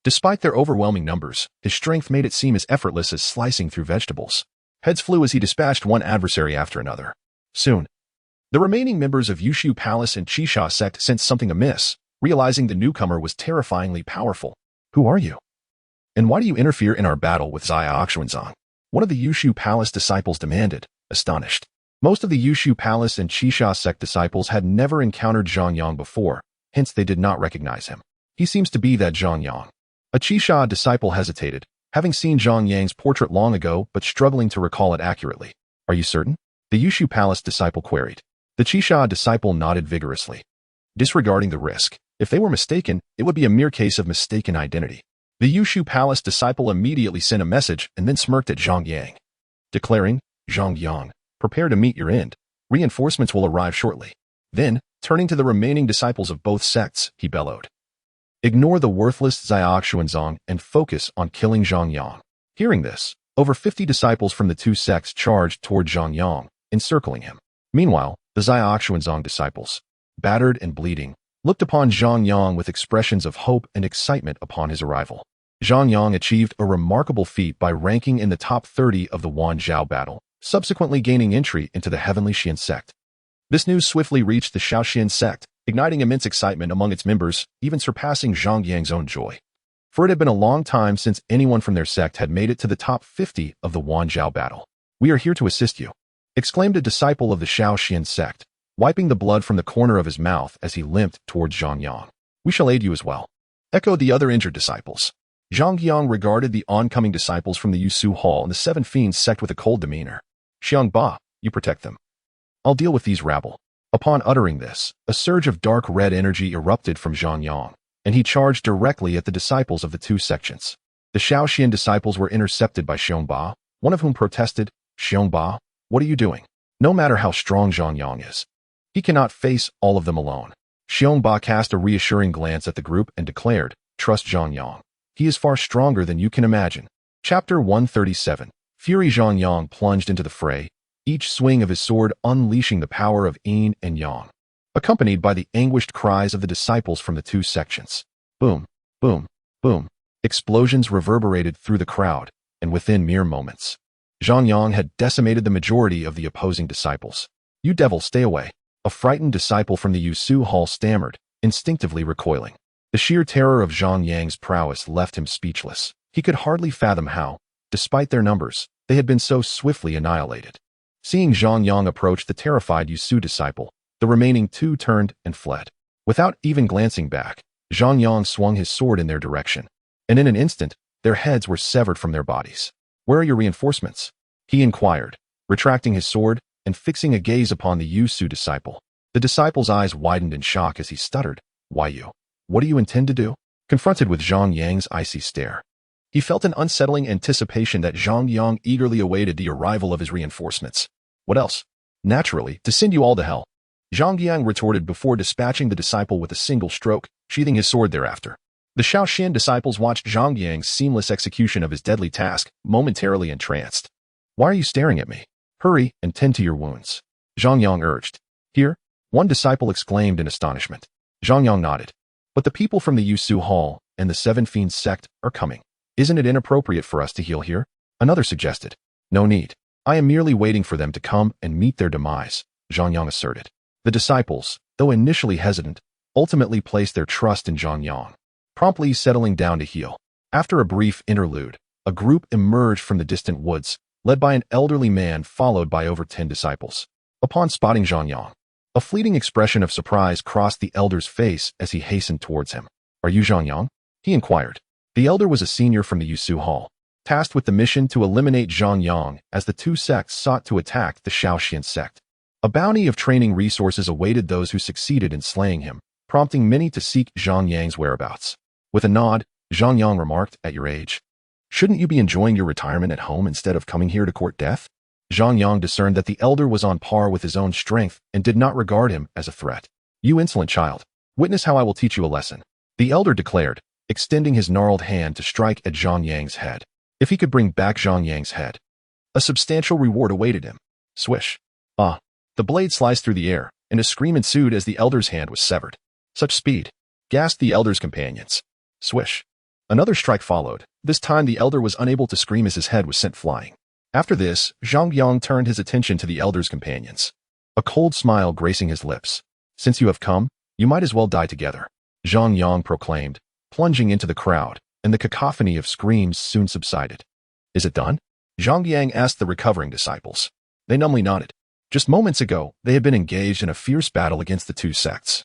Despite their overwhelming numbers, his strength made it seem as effortless as slicing through vegetables. Heads flew as he dispatched one adversary after another. Soon, the remaining members of Yushu Palace and Qisha Sect sensed something amiss, realizing the newcomer was terrifyingly powerful. Who are you? And why do you interfere in our battle with Xiaoxuanzang? One of the Yushu Palace disciples demanded, astonished. Most of the Yushu Palace and Qisha Sect disciples had never encountered Zhang Yang before, hence they did not recognize him. He seems to be that Zhang Yang. A Qisha disciple hesitated, having seen Zhang Yang's portrait long ago but struggling to recall it accurately. Are you certain? The Yushu Palace disciple queried. The Qisha disciple nodded vigorously, disregarding the risk. If they were mistaken, it would be a mere case of mistaken identity. The Yushu Palace disciple immediately sent a message and then smirked at Zhang Yang, declaring, Zhang Yang, prepare to meet your end. Reinforcements will arrive shortly. Then, turning to the remaining disciples of both sects, he bellowed. Ignore the worthless Xiaoxuanzang and focus on killing Zhang Yang. Hearing this, over 50 disciples from the two sects charged toward Zhang Yang, encircling him. Meanwhile, the Xiaoxuanzang disciples, battered and bleeding, looked upon Zhang Yang with expressions of hope and excitement upon his arrival. Zhang Yang achieved a remarkable feat by ranking in the top 30 of the WAN Xiao battle, subsequently gaining entry into the Heavenly Xian Sect. This news swiftly reached the Shaoxian Sect, igniting immense excitement among its members, even surpassing Zhang Yang's own joy. For it had been a long time since anyone from their sect had made it to the top 50 of the WAN Xiao battle. "We are here to assist you," exclaimed a disciple of the Xian sect, wiping the blood from the corner of his mouth as he limped towards Zhang Yang. "We shall aid you as well," echoed the other injured disciples. Zhang Yang regarded the oncoming disciples from the Yusu Hall and the Seven Fiends sect with a cold demeanor. "Xiangba, you protect them. I'll deal with these rabble." Upon uttering this, a surge of dark red energy erupted from Zhang Yang, and he charged directly at the disciples of the two sections. The Xian disciples were intercepted by Xiangba, one of whom protested, "Xiangba, what are you doing? No matter how strong Zhang Yang is, he cannot face all of them alone." Xiangba cast a reassuring glance at the group and declared, "Trust Zhang Yang. He is far stronger than you can imagine." Chapter 137. Fury. Zhang Yang plunged into the fray, each swing of his sword unleashing the power of yin and yang, accompanied by the anguished cries of the disciples from the two sections. Boom, boom, boom. Explosions reverberated through the crowd, and within mere moments, Zhang Yang had decimated the majority of the opposing disciples. "You devil, stay away," a frightened disciple from the Yusu Hall stammered, instinctively recoiling. The sheer terror of Zhang Yang's prowess left him speechless. He could hardly fathom how, despite their numbers, they had been so swiftly annihilated. Seeing Zhang Yang approach the terrified Yusu disciple, the remaining two turned and fled. Without even glancing back, Zhang Yang swung his sword in their direction, and in an instant, their heads were severed from their bodies. "Where are your reinforcements?" he inquired, retracting his sword and fixing a gaze upon the Yusu disciple. The disciple's eyes widened in shock as he stuttered, "Why you? What do you intend to do?" Confronted with Zhang Yang's icy stare, he felt an unsettling anticipation that Zhang Yang eagerly awaited the arrival of his reinforcements. "What else?" "Naturally, to send you all to hell," Zhang Yang retorted before dispatching the disciple with a single stroke, sheathing his sword thereafter. The Xian disciples watched Zhang Yang's seamless execution of his deadly task, momentarily entranced. "Why are you staring at me? Hurry and tend to your wounds," Zhang Yang urged. "Here?" one disciple exclaimed in astonishment. Zhang Yang nodded. "But the people from the Yusu Hall and the Seven Fiends sect are coming. Isn't it inappropriate for us to heal here?" another suggested. "No need. I am merely waiting for them to come and meet their demise," Zhang Yang asserted. The disciples, though initially hesitant, ultimately placed their trust in Zhang Yang, promptly settling down to heal. After a brief interlude, a group emerged from the distant woods, led by an elderly man followed by over 10 disciples. Upon spotting Zhang Yang, a fleeting expression of surprise crossed the elder's face as he hastened towards him. "Are you Zhang Yang?" he inquired. The elder was a senior from the Yusu Hall, tasked with the mission to eliminate Zhang Yang as the two sects sought to attack the Xian sect. A bounty of training resources awaited those who succeeded in slaying him, prompting many to seek Zhang Yang's whereabouts. With a nod, Zhang Yang remarked, "At your age, shouldn't you be enjoying your retirement at home instead of coming here to court death?" Zhang Yang discerned that the elder was on par with his own strength and did not regard him as a threat. "You insolent child, witness how I will teach you a lesson," the elder declared, extending his gnarled hand to strike at Zhang Yang's head. If he could bring back Zhang Yang's head, a substantial reward awaited him. Swish. Ah! The blade sliced through the air, and a scream ensued as the elder's hand was severed. "Such speed!" gasped the elder's companions. Swish. Another strike followed. This time the elder was unable to scream as his head was sent flying. After this, Zhang Yang turned his attention to the elder's companions, a cold smile gracing his lips. "Since you have come, you might as well die together," Zhang Yang proclaimed, plunging into the crowd, and the cacophony of screams soon subsided. "Is it done?" Zhang Yang asked the recovering disciples. They numbly nodded. Just moments ago, they had been engaged in a fierce battle against the two sects,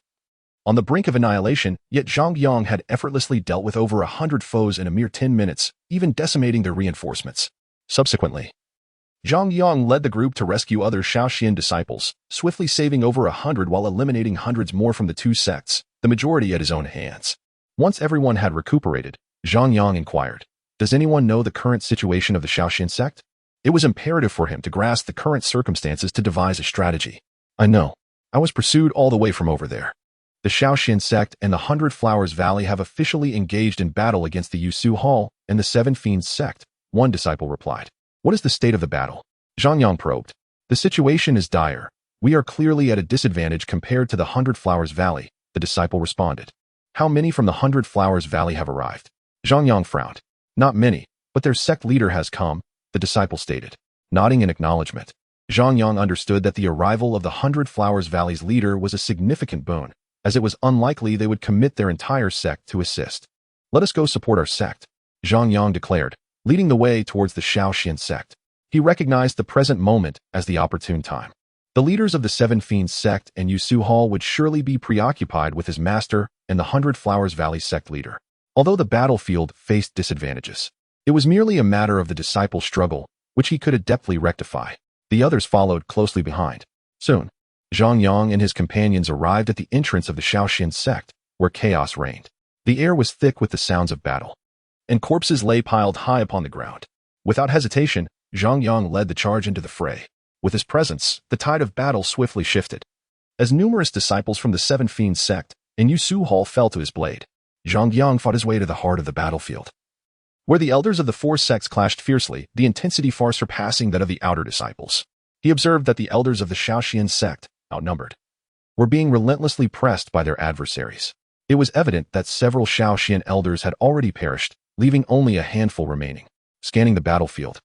on the brink of annihilation, yet Zhang Yang had effortlessly dealt with over 100 foes in a mere 10 minutes, even decimating their reinforcements. Subsequently, Zhang Yang led the group to rescue other Xian disciples, swiftly saving over 100 while eliminating hundreds more from the two sects, the majority at his own hands. Once everyone had recuperated, Zhang Yang inquired, "Does anyone know the current situation of the Xian sect?" It was imperative for him to grasp the current circumstances to devise a strategy. "I know. I was pursued all the way from over there. The Xian sect and the 100 Flowers Valley have officially engaged in battle against the Yusu Hall and the Seven Fiends sect," one disciple replied. "What is the state of the battle?" Zhang Yang probed. "The situation is dire. We are clearly at a disadvantage compared to the 100 Flowers Valley," the disciple responded. "How many from the 100 Flowers Valley have arrived?" Zhang Yang frowned. "Not many, but their sect leader has come," the disciple stated, nodding in acknowledgement. Zhang Yang understood that the arrival of the 100 Flowers Valley's leader was a significant boon, as it was unlikely they would commit their entire sect to assist. "Let us go support our sect," Zhang Yang declared, leading the way towards the Xian sect. He recognized the present moment as the opportune time. The leaders of the Seven Fiends Sect and Yusu Hall would surely be preoccupied with his master and the Hundred Flowers Valley Sect leader. Although the battlefield faced disadvantages, it was merely a matter of the disciple's struggle, which he could adeptly rectify. The others followed closely behind. Soon, Zhang Yang and his companions arrived at the entrance of the Shaoxian sect, where chaos reigned. The air was thick with the sounds of battle, and corpses lay piled high upon the ground. Without hesitation, Zhang Yang led the charge into the fray. With his presence, the tide of battle swiftly shifted. As numerous disciples from the Seven Fiends Sect and Yusu Hall fell to his blade, Zhang Yang fought his way to the heart of the battlefield. Where the elders of the four sects clashed fiercely, the intensity far surpassing that of the outer disciples. He observed that the elders of the Shaoxian sect, outnumbered, were being relentlessly pressed by their adversaries. It was evident that several Shaoxian elders had already perished, leaving only a handful remaining. Scanning the battlefield,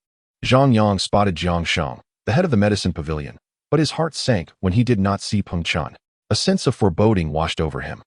Zhang Yang spotted Jiang Shang, the head of the medicine pavilion, but his heart sank when he did not see Peng Chun. A sense of foreboding washed over him.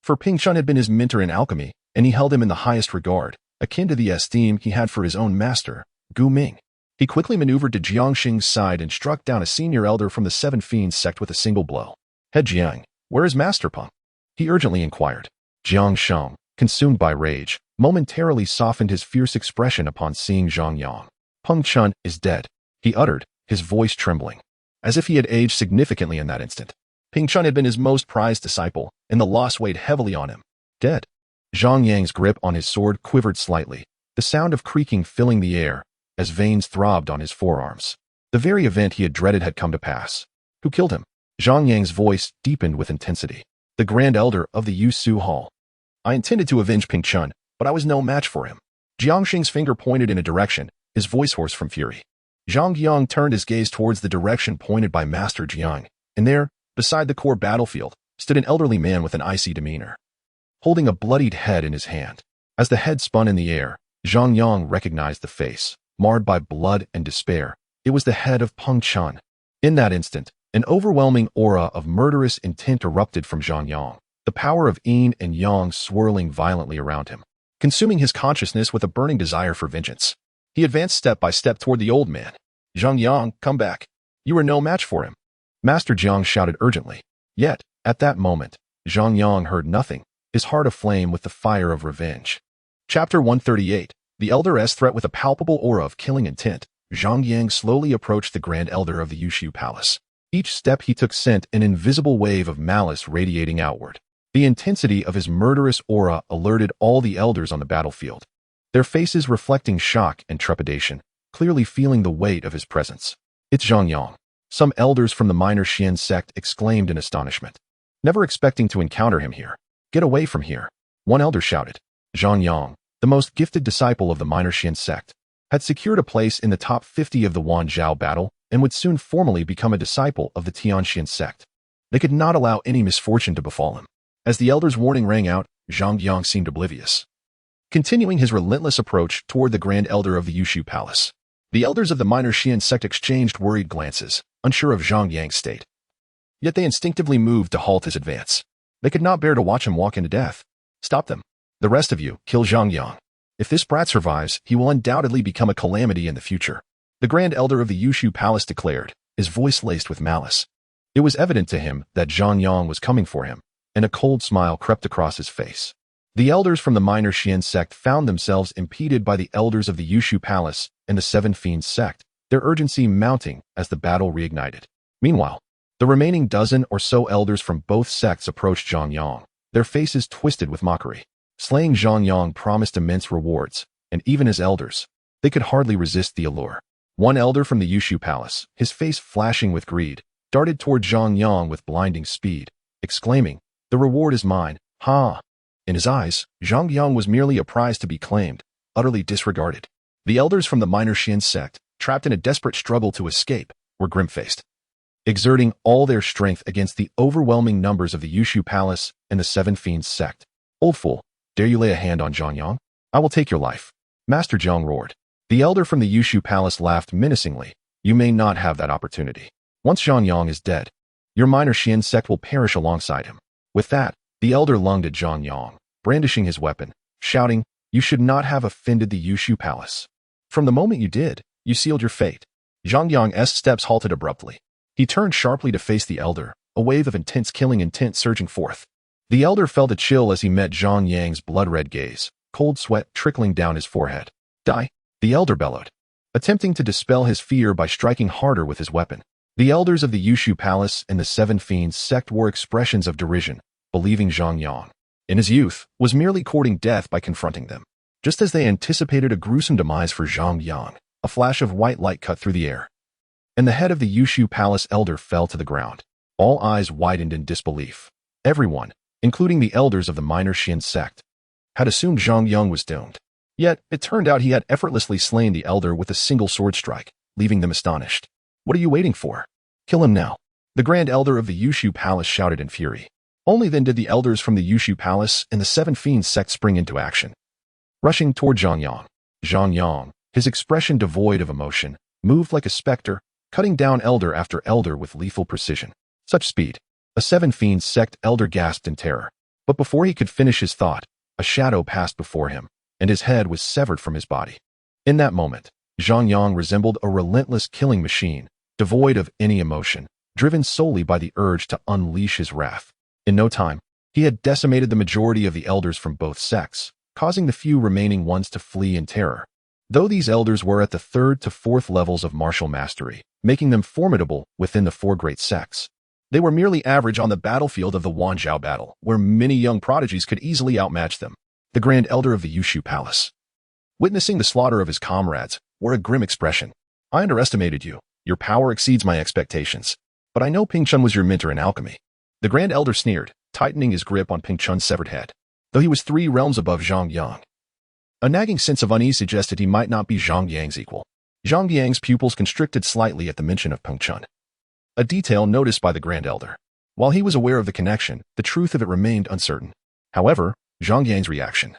For Peng Chun had been his mentor in alchemy, and he held him in the highest regard, akin to the esteem he had for his own master, Gu Ming. He quickly maneuvered to Jiang Xing's side and struck down a senior elder from the Seven Fiends Sect with a single blow. Head Jiang, where is Master Peng? He urgently inquired. Jiang Shang, consumed by rage, momentarily softened his fierce expression upon seeing Zhang Yang. Peng Chun is dead, he uttered, his voice trembling, as if he had aged significantly in that instant. Peng Chun had been his most prized disciple, and the loss weighed heavily on him. Dead. Zhang Yang's grip on his sword quivered slightly, the sound of creaking filling the air, as veins throbbed on his forearms. The very event he had dreaded had come to pass. Who killed him? Zhang Yang's voice deepened with intensity. The Grand Elder of the Yusu Hall. I intended to avenge Peng Chun, but I was no match for him. Jiang Xing's finger pointed in a direction, his voice hoarse from fury. Zhang Yang turned his gaze towards the direction pointed by Master Jiang, and there, beside the core battlefield, stood an elderly man with an icy demeanor, holding a bloodied head in his hand. As the head spun in the air, Zhang Yang recognized the face, marred by blood and despair. It was the head of Peng Chun. In that instant, an overwhelming aura of murderous intent erupted from Zhang Yang, the power of yin and yang swirling violently around him, consuming his consciousness with a burning desire for vengeance. He advanced step by step toward the old man. Zhang Yang, come back. You are no match for him. Master Jiang shouted urgently. Yet, at that moment, Zhang Yang heard nothing, his heart aflame with the fire of revenge. Chapter 138. The Elder's threat with a palpable aura of killing intent. Zhang Yang slowly approached the Grand Elder of the Yushu Palace. Each step he took sent an invisible wave of malice radiating outward. The intensity of his murderous aura alerted all the elders on the battlefield, their faces reflecting shock and trepidation, clearly feeling the weight of his presence. It's Zhang Yang. Some elders from the Minor Xian sect exclaimed in astonishment, never expecting to encounter him here. Get away from here. One elder shouted. Zhang Yang, the most gifted disciple of the Minor Xian sect, had secured a place in the top 50 of the WAN Xiao battle and would soon formally become a disciple of the Tianxian sect. They could not allow any misfortune to befall him. As the elder's warning rang out, Zhang Yang seemed oblivious, continuing his relentless approach toward the Grand Elder of the Yushu Palace. The elders of the Minor Xian sect exchanged worried glances, unsure of Zhang Yang's state. Yet they instinctively moved to halt his advance. They could not bear to watch him walk into death. Stop them. The rest of you, kill Zhang Yang. If this brat survives, he will undoubtedly become a calamity in the future. The Grand Elder of the Yushu Palace declared, his voice laced with malice. It was evident to him that Zhang Yang was coming for him, and a cold smile crept across his face. The elders from the Minor Xian sect found themselves impeded by the elders of the Yushu Palace and the Seven Fiends sect, their urgency mounting as the battle reignited. Meanwhile, the remaining dozen or so elders from both sects approached Zhang Yang, their faces twisted with mockery. Slaying Zhang Yang promised immense rewards, and even as elders, they could hardly resist the allure. One elder from the Yushu Palace, his face flashing with greed, darted toward Zhang Yang with blinding speed, exclaiming, "The reward is mine, ha!" In his eyes, Zhang Yang was merely a prize to be claimed, utterly disregarded. The elders from the Minor Xian sect, trapped in a desperate struggle to escape, were grim-faced, exerting all their strength against the overwhelming numbers of the Yushu Palace and the Seven Fiends sect. Old fool, dare you lay a hand on Zhang Yang? I will take your life. Master Jiang roared. The elder from the Yushu Palace laughed menacingly. You may not have that opportunity. Once Zhang Yang is dead, your Minor Xian sect will perish alongside him. With that, the elder lunged at Zhang Yang, brandishing his weapon, shouting, You should not have offended the Yushu Palace. From the moment you did, you sealed your fate. Zhang Yang's steps halted abruptly. He turned sharply to face the elder, a wave of intense killing intent surging forth. The elder felt a chill as he met Zhang Yang's blood-red gaze, cold sweat trickling down his forehead. Die! The elder bellowed, attempting to dispel his fear by striking harder with his weapon. The elders of the Yushu Palace and the Seven Fiends Sect wore expressions of derision, believing Zhang Yang, in his youth, was merely courting death by confronting them. Just as they anticipated a gruesome demise for Zhang Yang, a flash of white light cut through the air, and the head of the Yushu Palace elder fell to the ground. All eyes widened in disbelief. Everyone, including the elders of the minor Xian sect, had assumed Zhang Yang was doomed. Yet, it turned out he had effortlessly slain the elder with a single sword strike, leaving them astonished. What are you waiting for? Kill him now. The Grand Elder of the Yushu Palace shouted in fury. Only then did the elders from the Yushu Palace and the Seven Fiends Sect spring into action. Rushing toward Zhang Yang. Zhang Yang, his expression devoid of emotion, moved like a specter, cutting down elder after elder with lethal precision. Such speed. A Seven Fiends Sect elder gasped in terror. But before he could finish his thought, a shadow passed before him, and his head was severed from his body. In that moment, Zhang Yang resembled a relentless killing machine, devoid of any emotion, driven solely by the urge to unleash his wrath. In no time, he had decimated the majority of the elders from both sects, causing the few remaining ones to flee in terror. Though these elders were at the 3rd to 4th levels of martial mastery, making them formidable within the 4 great sects, they were merely average on the battlefield of the WAN Xiao battle, where many young prodigies could easily outmatch them. The Grand Elder of the Yushu Palace, witnessing the slaughter of his comrades, wore a grim expression. I underestimated you. Your power exceeds my expectations. But I know Ping Chun was your mentor in alchemy. The Grand Elder sneered, tightening his grip on Ping Chun's severed head, though he was 3 realms above Zhang Yang. A nagging sense of unease suggested he might not be Zhang Yang's equal. Zhang Yang's pupils constricted slightly at the mention of Ping Chun, a detail noticed by the Grand Elder. While he was aware of the connection, the truth of it remained uncertain. However, Zhang Yang's reaction,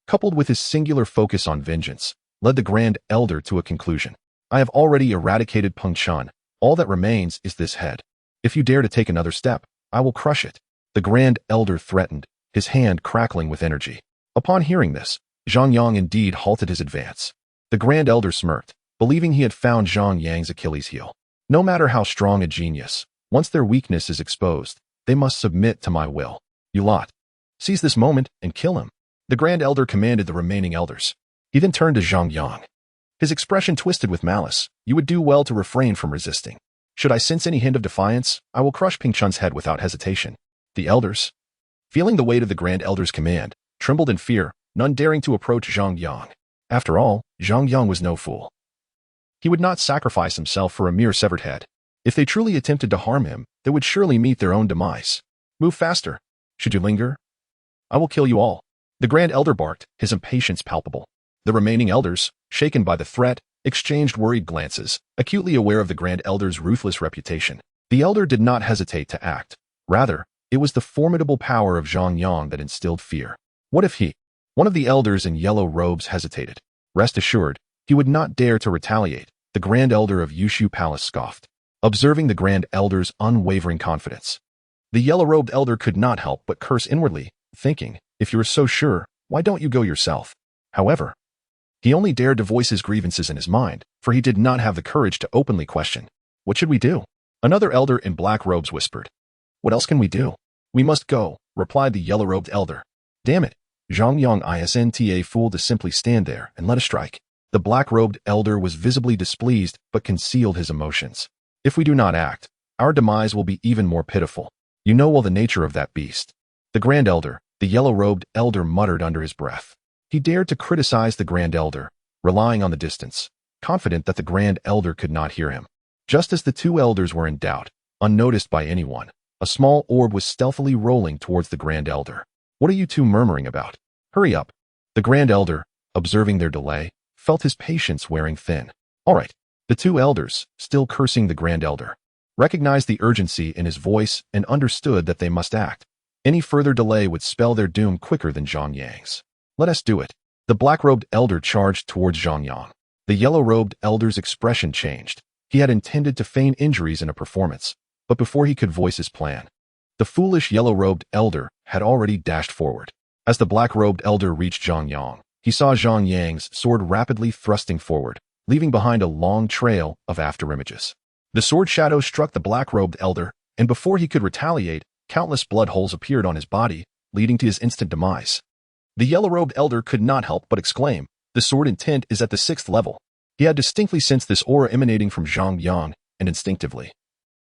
coupled with his singular focus on vengeance, led the Grand Elder to a conclusion. I have already eradicated Peng Chun. All that remains is this head. If you dare to take another step, I will crush it. The Grand Elder threatened, his hand crackling with energy. Upon hearing this, Zhang Yang indeed halted his advance. The Grand Elder smirked, believing he had found Zhang Yang's Achilles heel. No matter how strong a genius, once their weakness is exposed, they must submit to my will. You lot, seize this moment and kill him. The Grand Elder commanded the remaining elders. He then turned to Zhang Yang. His expression twisted with malice. You would do well to refrain from resisting. Should I sense any hint of defiance, I will crush Ping Chun's head without hesitation. The elders, feeling the weight of the Grand Elder's command, trembled in fear, none daring to approach Zhang Yang. After all, Zhang Yang was no fool. He would not sacrifice himself for a mere severed head. If they truly attempted to harm him, they would surely meet their own demise. Move faster. Should you linger, I will kill you all. The Grand Elder barked, his impatience palpable. The remaining elders, shaken by the threat, exchanged worried glances, acutely aware of the Grand Elder's ruthless reputation. The elder did not hesitate to act. Rather, it was the formidable power of Zhang Yang that instilled fear. What if he, one of the elders in yellow robes, hesitated? Rest assured, he would not dare to retaliate. The Grand Elder of Yushu Palace scoffed, observing the Grand Elder's unwavering confidence. The yellow-robed elder could not help but curse inwardly, thinking, if you are so sure, why don't you go yourself? However, he only dared to voice his grievances in his mind, for he did not have the courage to openly question. What should we do? Another elder in black robes whispered. What else can we do? We must go, replied the yellow-robed elder. Damn it, Zhang Yang isn't a fool to simply stand there and let us strike. The black-robed elder was visibly displeased but concealed his emotions. If we do not act, our demise will be even more pitiful. You know well the nature of that beast. The Grand Elder, the yellow-robed elder muttered under his breath. He dared to criticize the Grand Elder, relying on the distance, confident that the Grand Elder could not hear him. Just as the 2 elders were in doubt, unnoticed by anyone, a small orb was stealthily rolling towards the Grand Elder. What are you 2 murmuring about? Hurry up. The Grand Elder, observing their delay, felt his patience wearing thin. All right. The 2 elders, still cursing the Grand Elder, recognized the urgency in his voice and understood that they must act. Any further delay would spell their doom quicker than Zhang Yang's. Let us do it. The black-robed elder charged towards Zhang Yang. The yellow-robed elder's expression changed. He had intended to feign injuries in a performance, but before he could voice his plan, the foolish yellow-robed elder had already dashed forward. As the black-robed elder reached Zhang Yang, he saw Zhang Yang's sword rapidly thrusting forward, leaving behind a long trail of afterimages. The sword shadow struck the black-robed elder, and before he could retaliate, countless blood holes appeared on his body, leading to his instant demise. The yellow-robed elder could not help but exclaim, "The sword intent is at the 6th level." He had distinctly sensed this aura emanating from Zhang Yang, and instinctively,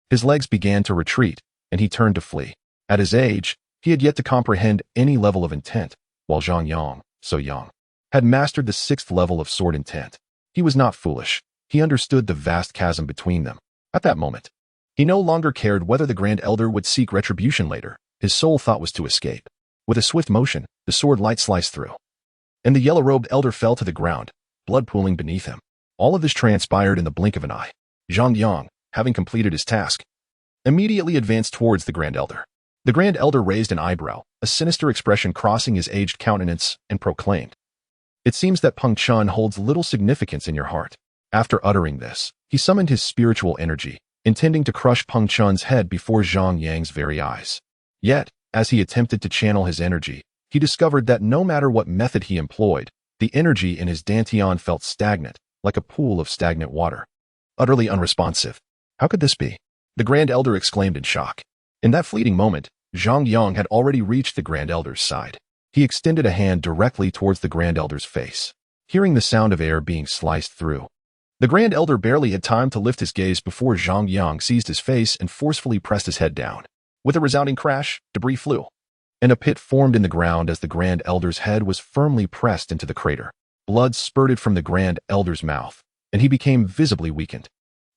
his legs began to retreat, and he turned to flee. At his age, he had yet to comprehend any level of intent, while Zhang Yang, so young, had mastered the 6th level of sword intent. He was not foolish. He understood the vast chasm between them. At that moment, he no longer cared whether the Grand Elder would seek retribution later. His sole thought was to escape. With a swift motion, the sword light sliced through, and the yellow-robed elder fell to the ground, blood pooling beneath him. All of this transpired in the blink of an eye. Zhang Yang, having completed his task, immediately advanced towards the Grand Elder. The Grand Elder raised an eyebrow, a sinister expression crossing his aged countenance, and proclaimed, "It seems that Peng Chun holds little significance in your heart." After uttering this, he summoned his spiritual energy, intending to crush Peng Chun's head before Zhang Yang's very eyes. Yet, as he attempted to channel his energy, he discovered that no matter what method he employed, the energy in his dantian felt stagnant, like a pool of stagnant water. Utterly unresponsive. How could this be? The Grand Elder exclaimed in shock. In that fleeting moment, Zhang Yang had already reached the Grand Elder's side. He extended a hand directly towards the Grand Elder's face, hearing the sound of air being sliced through. The Grand Elder barely had time to lift his gaze before Zhang Yang seized his face and forcefully pressed his head down. With a resounding crash, debris flew, and a pit formed in the ground as the Grand Elder's head was firmly pressed into the crater. Blood spurted from the Grand Elder's mouth, and he became visibly weakened.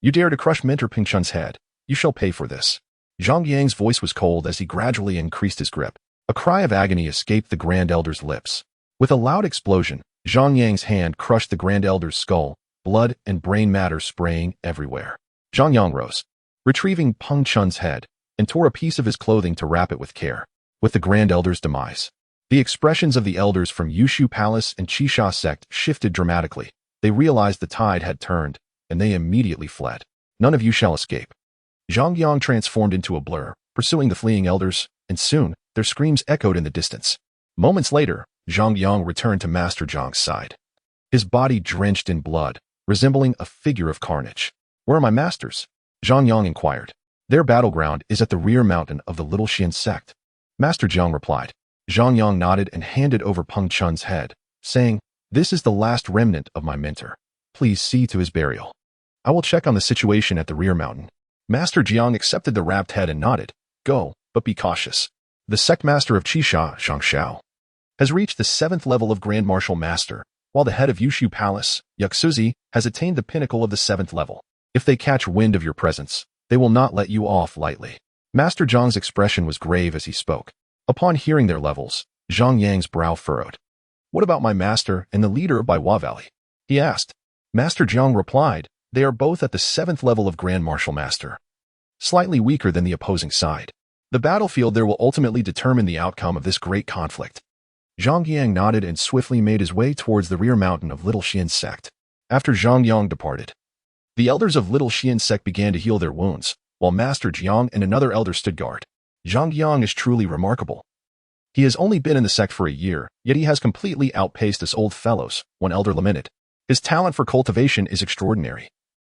"You dare to crush Mentor Peng Chun's head. You shall pay for this." Zhang Yang's voice was cold as he gradually increased his grip. A cry of agony escaped the Grand Elder's lips. With a loud explosion, Zhang Yang's hand crushed the Grand Elder's skull, blood and brain matter spraying everywhere. Zhang Yang rose, retrieving Peng Chun's head, and tore a piece of his clothing to wrap it with care. With the Grand Elder's demise, the expressions of the elders from Yushu Palace and Qisha Sect shifted dramatically. They realized the tide had turned, and they immediately fled. "None of you shall escape." Zhang Yang transformed into a blur, pursuing the fleeing elders, and soon, their screams echoed in the distance. Moments later, Zhang Yang returned to Master Zhang's side, his body drenched in blood, resembling a figure of carnage. "Where are my masters?" Zhang Yang inquired. "Their battleground is at the rear mountain of the Little Xian Sect," Master Zhang replied. Zhang Yang nodded and handed over Peng Chun's head, saying, "This is the last remnant of my mentor. Please see to his burial. I will check on the situation at the rear mountain." Master Jiang accepted the wrapped head and nodded. "Go, but be cautious. The sect master of Qisha, Zhang Xiao, has reached the 7th level of Grand Martial Master, while the head of Yushu Palace, Yuxuzi, has attained the pinnacle of the 7th level. If they catch wind of your presence, they will not let you off lightly." Master Zhang's expression was grave as he spoke. Upon hearing their levels, Zhang Yang's brow furrowed. "What about my master and the leader of Baiwa Valley?" he asked. Master Zhang replied, "They are both at the 7th level of Grand Martial Master, slightly weaker than the opposing side. The battlefield there will ultimately determine the outcome of this great conflict." Zhang Yang nodded and swiftly made his way towards the rear mountain of Little Xian Sect. After Zhang Yang departed, the elders of Little Xian Sect began to heal their wounds, while Master Jiang and another elder stood guard. Zhang Yang is truly remarkable. He has only been in the sect for a year, yet he has completely outpaced us old fellows, one elder lamented. His talent for cultivation is extraordinary,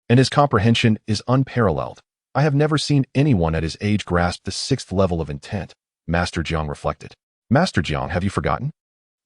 and his comprehension is unparalleled. I have never seen anyone at his age grasp the 6th level of intent, Master Jiang reflected. Master Jiang, have you forgotten?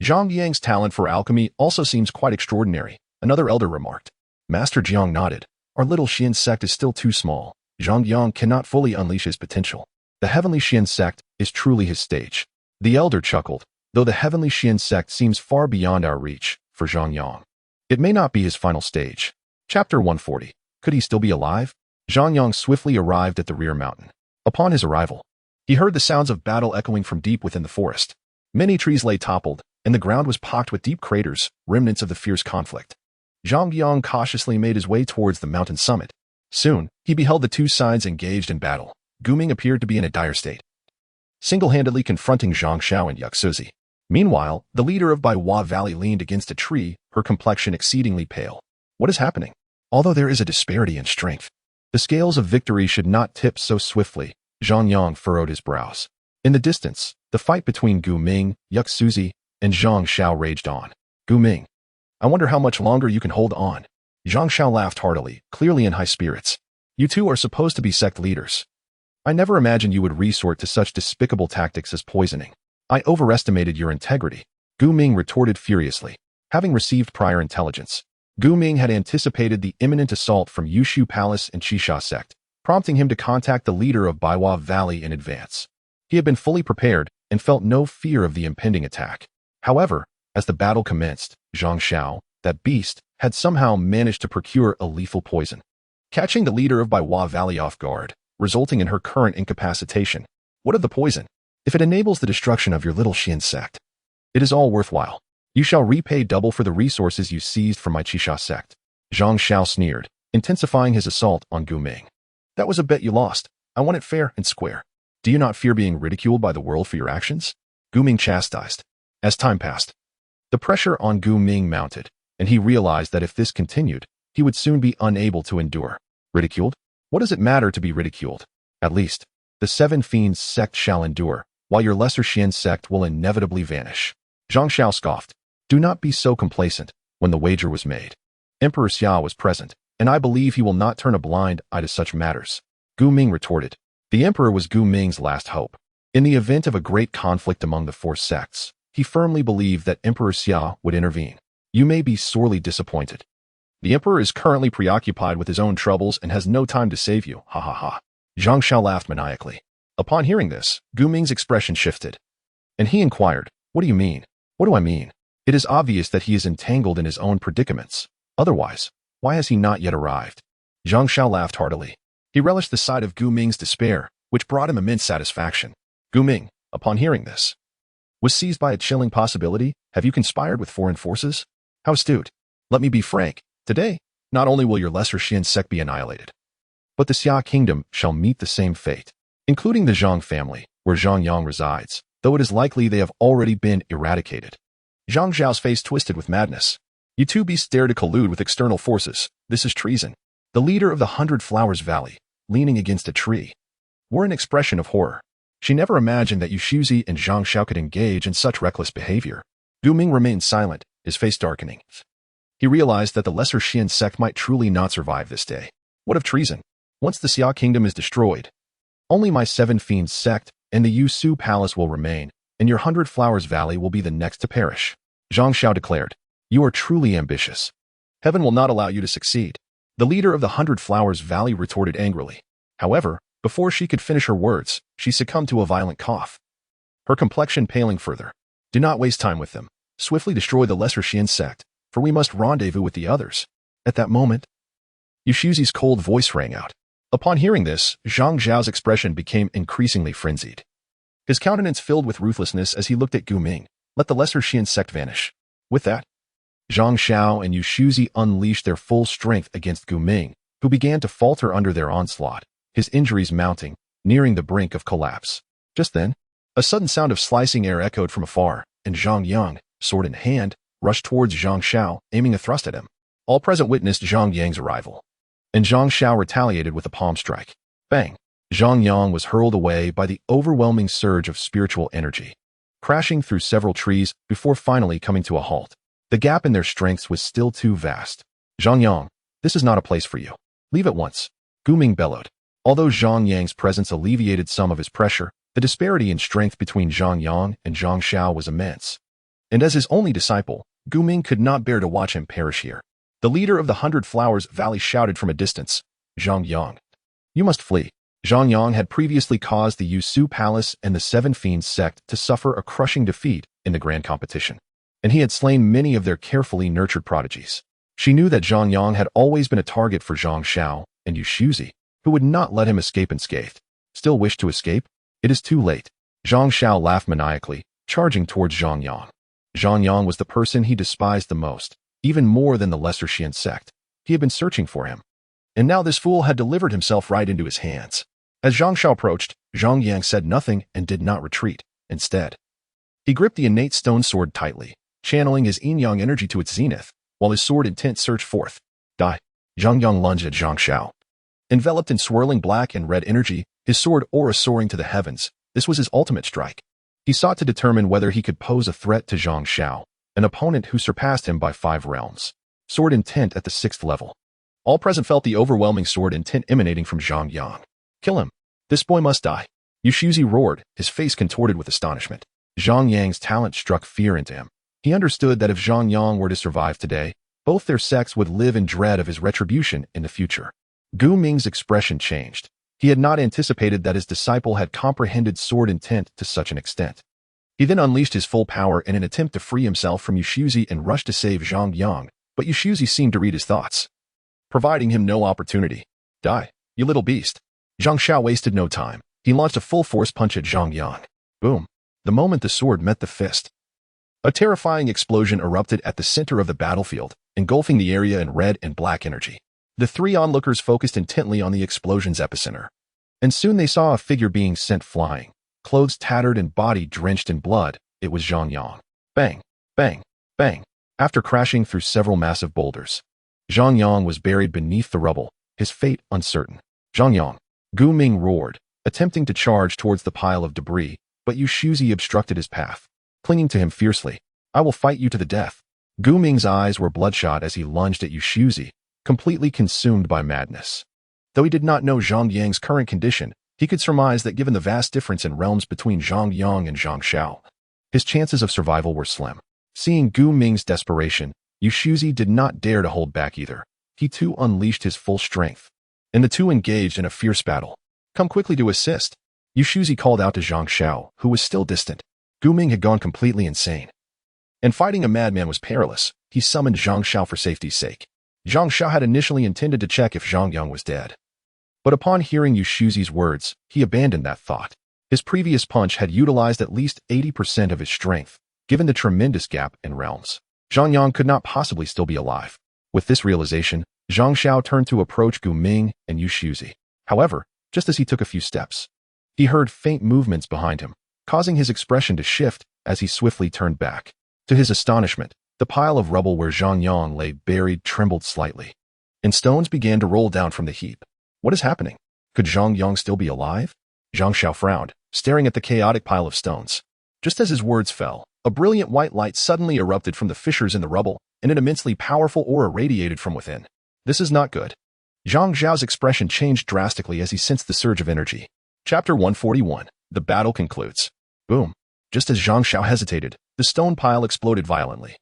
Zhang Yang's talent for alchemy also seems quite extraordinary, another elder remarked. Master Jiang nodded. Our Little Xian Sect is still too small. Zhang Yang cannot fully unleash his potential. The Heavenly Xian Sect is truly his stage. The elder chuckled, though the Heavenly Xian Sect seems far beyond our reach for Zhang Yang. It may not be his final stage. Chapter 140. Could he still be alive? Zhang Yang swiftly arrived at the rear mountain. Upon his arrival, he heard the sounds of battle echoing from deep within the forest. Many trees lay toppled, and the ground was pocked with deep craters, remnants of the fierce conflict. Zhang Yang cautiously made his way towards the mountain summit. Soon, he beheld the two sides engaged in battle. Guming appeared to be in a dire state, single-handedly confronting Zhang Xiao and Yuxuzi. Meanwhile, the leader of Baiwa Valley leaned against a tree, her complexion exceedingly pale. What is happening? Although there is a disparity in strength, the scales of victory should not tip so swiftly. Zhang Yang furrowed his brows. In the distance, the fight between Gu Ming, Yuxuzi, and Zhang Xiao raged on. Gu Ming, I wonder how much longer you can hold on. Zhang Xiao laughed heartily, clearly in high spirits. You two are supposed to be sect leaders. I never imagined you would resort to such despicable tactics as poisoning. I overestimated your integrity. Gu Ming retorted furiously. Having received prior intelligence, Gu Ming had anticipated the imminent assault from Yushu Palace and Qisha Sect, prompting him to contact the leader of Baiwa Valley in advance. He had been fully prepared and felt no fear of the impending attack. However, as the battle commenced, Zhang Xiao, that beast, had somehow managed to procure a lethal poison, catching the leader of Baiwa Valley off guard, resulting in her current incapacitation. What of the poison? If it enables the destruction of your little Xian sect, it is all worthwhile. You shall repay double for the resources you seized from my Qisha sect. Zhang Xiao sneered, intensifying his assault on Gu Ming. That was a bet you lost. I won it fair and square. Do you not fear being ridiculed by the world for your actions? Gu Ming chastised. As time passed, the pressure on Gu Ming mounted, and he realized that if this continued, he would soon be unable to endure. Ridiculed? What does it matter to be ridiculed? At least, the Seven Fiends sect shall endure, while your lesser Xian sect will inevitably vanish. Zhang Xiao scoffed. Do not be so complacent. When the wager was made, Emperor Xia was present, and I believe he will not turn a blind eye to such matters. Gu Ming retorted. The emperor was Gu Ming's last hope. In the event of a great conflict among the four sects, he firmly believed that Emperor Xia would intervene. You may be sorely disappointed. The emperor is currently preoccupied with his own troubles and has no time to save you, ha ha ha. Zhang Xiao laughed maniacally. Upon hearing this, Gu Ming's expression shifted, and he inquired, what do you mean? What do I mean? It is obvious that he is entangled in his own predicaments. Otherwise, why has he not yet arrived? Zhang Xiao laughed heartily. He relished the sight of Gu Ming's despair, which brought him immense satisfaction. Gu Ming, upon hearing this, was seized by a chilling possibility. Have you conspired with foreign forces? How astute. Let me be frank. Today, not only will your lesser Xian sect be annihilated, but the Xia kingdom shall meet the same fate, including the Zhang family, where Zhang Yang resides, though it is likely they have already been eradicated. Zhang Zhao's face twisted with madness. You two beasts dare to collude with external forces. This is treason. The leader of the 100 Flowers Valley, leaning against a tree, wore an expression of horror. She never imagined that Yushuzi and Zhang Xiao could engage in such reckless behavior. Gu Ming remained silent, his face darkening. He realized that the lesser Xian sect might truly not survive this day. What of treason? Once the Xia kingdom is destroyed, only my Seven Fiends sect and the Yushu Palace will remain, and your 100 Flowers Valley will be the next to perish. Zhang Xiao declared. You are truly ambitious. Heaven will not allow you to succeed. The leader of the 100 Flowers Valley retorted angrily. However, before she could finish her words, she succumbed to a violent cough, her complexion paling further. Do not waste time with them. Swiftly destroy the lesser Xian sect, for we must rendezvous with the others. At that moment, Yushuzi's cold voice rang out. Upon hearing this, Zhang Zhao's expression became increasingly frenzied. His countenance filled with ruthlessness as he looked at Gu Ming. Let the lesser Xian sect vanish. With that, Zhang Xiao and Yushuzi unleashed their full strength against Gu Ming, who began to falter under their onslaught, his injuries mounting, nearing the brink of collapse. Just then, a sudden sound of slicing air echoed from afar, and Zhang Yang, sword in hand, rushed towards Zhang Xiao, aiming a thrust at him. All present witnessed Zhang Yang's arrival, and Zhang Xiao retaliated with a palm strike. Bang! Zhang Yang was hurled away by the overwhelming surge of spiritual energy, crashing through several trees before finally coming to a halt. The gap in their strengths was still too vast. Zhang Yang, this is not a place for you. Leave at once. Gu Ming bellowed. Although Zhang Yang's presence alleviated some of his pressure, the disparity in strength between Zhang Yang and Zhang Xiao was immense. And as his only disciple, Gu Ming could not bear to watch him perish here. The leader of the 100 Flowers Valley shouted from a distance, Zhang Yang, you must flee. Zhang Yang had previously caused the Yushu Palace and the Seven Fiends sect to suffer a crushing defeat in the grand competition, and he had slain many of their carefully nurtured prodigies. She knew that Zhang Yang had always been a target for Zhang Xiao and Yushuzi, who would not let him escape unscathed. Still wish to escape? It is too late. Zhang Xiao laughed maniacally, charging towards Zhang Yang. Zhang Yang was the person he despised the most, even more than the lesser Xian sect. He had been searching for him, and now this fool had delivered himself right into his hands. As Zhang Xiao approached, Zhang Yang said nothing and did not retreat. Instead, he gripped the innate stone sword tightly, channeling his yin-yang energy to its zenith, while his sword intent surged forth. Die! Zhang Yang lunged at Zhang Xiao. Enveloped in swirling black and red energy, his sword aura soaring to the heavens, this was his ultimate strike. He sought to determine whether he could pose a threat to Zhang Xiao, an opponent who surpassed him by 5 realms. sword intent at the 6th level. All present felt the overwhelming sword intent emanating from Zhang Yang. Kill him. This boy must die. Yushuzi roared, his face contorted with astonishment. Zhang Yang's talent struck fear into him. He understood that if Zhang Yang were to survive today, both their sects would live in dread of his retribution in the future. Gu Ming's expression changed. He had not anticipated that his disciple had comprehended sword intent to such an extent. He then unleashed his full power in an attempt to free himself from Yushuzi and rushed to save Zhang Yang, but Yushuzi seemed to read his thoughts, providing him no opportunity. Die, you little beast. Zhang Xiao wasted no time. He launched a full-force punch at Zhang Yang. Boom. The moment the sword met the fist, a terrifying explosion erupted at the center of the battlefield, engulfing the area in red and black energy. The three onlookers focused intently on the explosion's epicenter, and soon they saw a figure being sent flying. Clothes tattered and body drenched in blood, it was Zhang Yang. Bang, bang, bang. After crashing through several massive boulders, Zhang Yang was buried beneath the rubble, his fate uncertain. Zhang Yang. Gu Ming roared, attempting to charge towards the pile of debris, but Yushuzi obstructed his path, clinging to him fiercely. I will fight you to the death. Gu Ming's eyes were bloodshot as he lunged at Yushuzi, completely consumed by madness. Though he did not know Zhang Yang's current condition, he could surmise that given the vast difference in realms between Zhang Yang and Zhang Xiao, his chances of survival were slim. Seeing Gu Ming's desperation, Yushuzi did not dare to hold back either. He too unleashed his full strength, and the two engaged in a fierce battle. Come quickly to assist. Yushuzi called out to Zhang Xiao, who was still distant. Gu Ming had gone completely insane, and fighting a madman was perilous. He summoned Zhang Xiao for safety's sake. Zhang Xiao had initially intended to check if Zhang Yang was dead, but upon hearing Yushuzi's words, he abandoned that thought. His previous punch had utilized at least 80% of his strength, given the tremendous gap in realms. Zhang Yang could not possibly still be alive. With this realization, Zhang Xiao turned to approach Gu Ming and Yushuzi. However, just as he took a few steps, he heard faint movements behind him, causing his expression to shift as he swiftly turned back. To his astonishment, the pile of rubble where Zhang Yang lay buried trembled slightly, and stones began to roll down from the heap. What is happening? Could Zhang Yang still be alive? Zhang Xiao frowned, staring at the chaotic pile of stones. Just as his words fell, a brilliant white light suddenly erupted from the fissures in the rubble, and an immensely powerful aura radiated from within. This is not good. Zhang Xiao's expression changed drastically as he sensed the surge of energy. Chapter 141. The battle concludes. Boom. Just as Zhang Xiao hesitated, the stone pile exploded violently,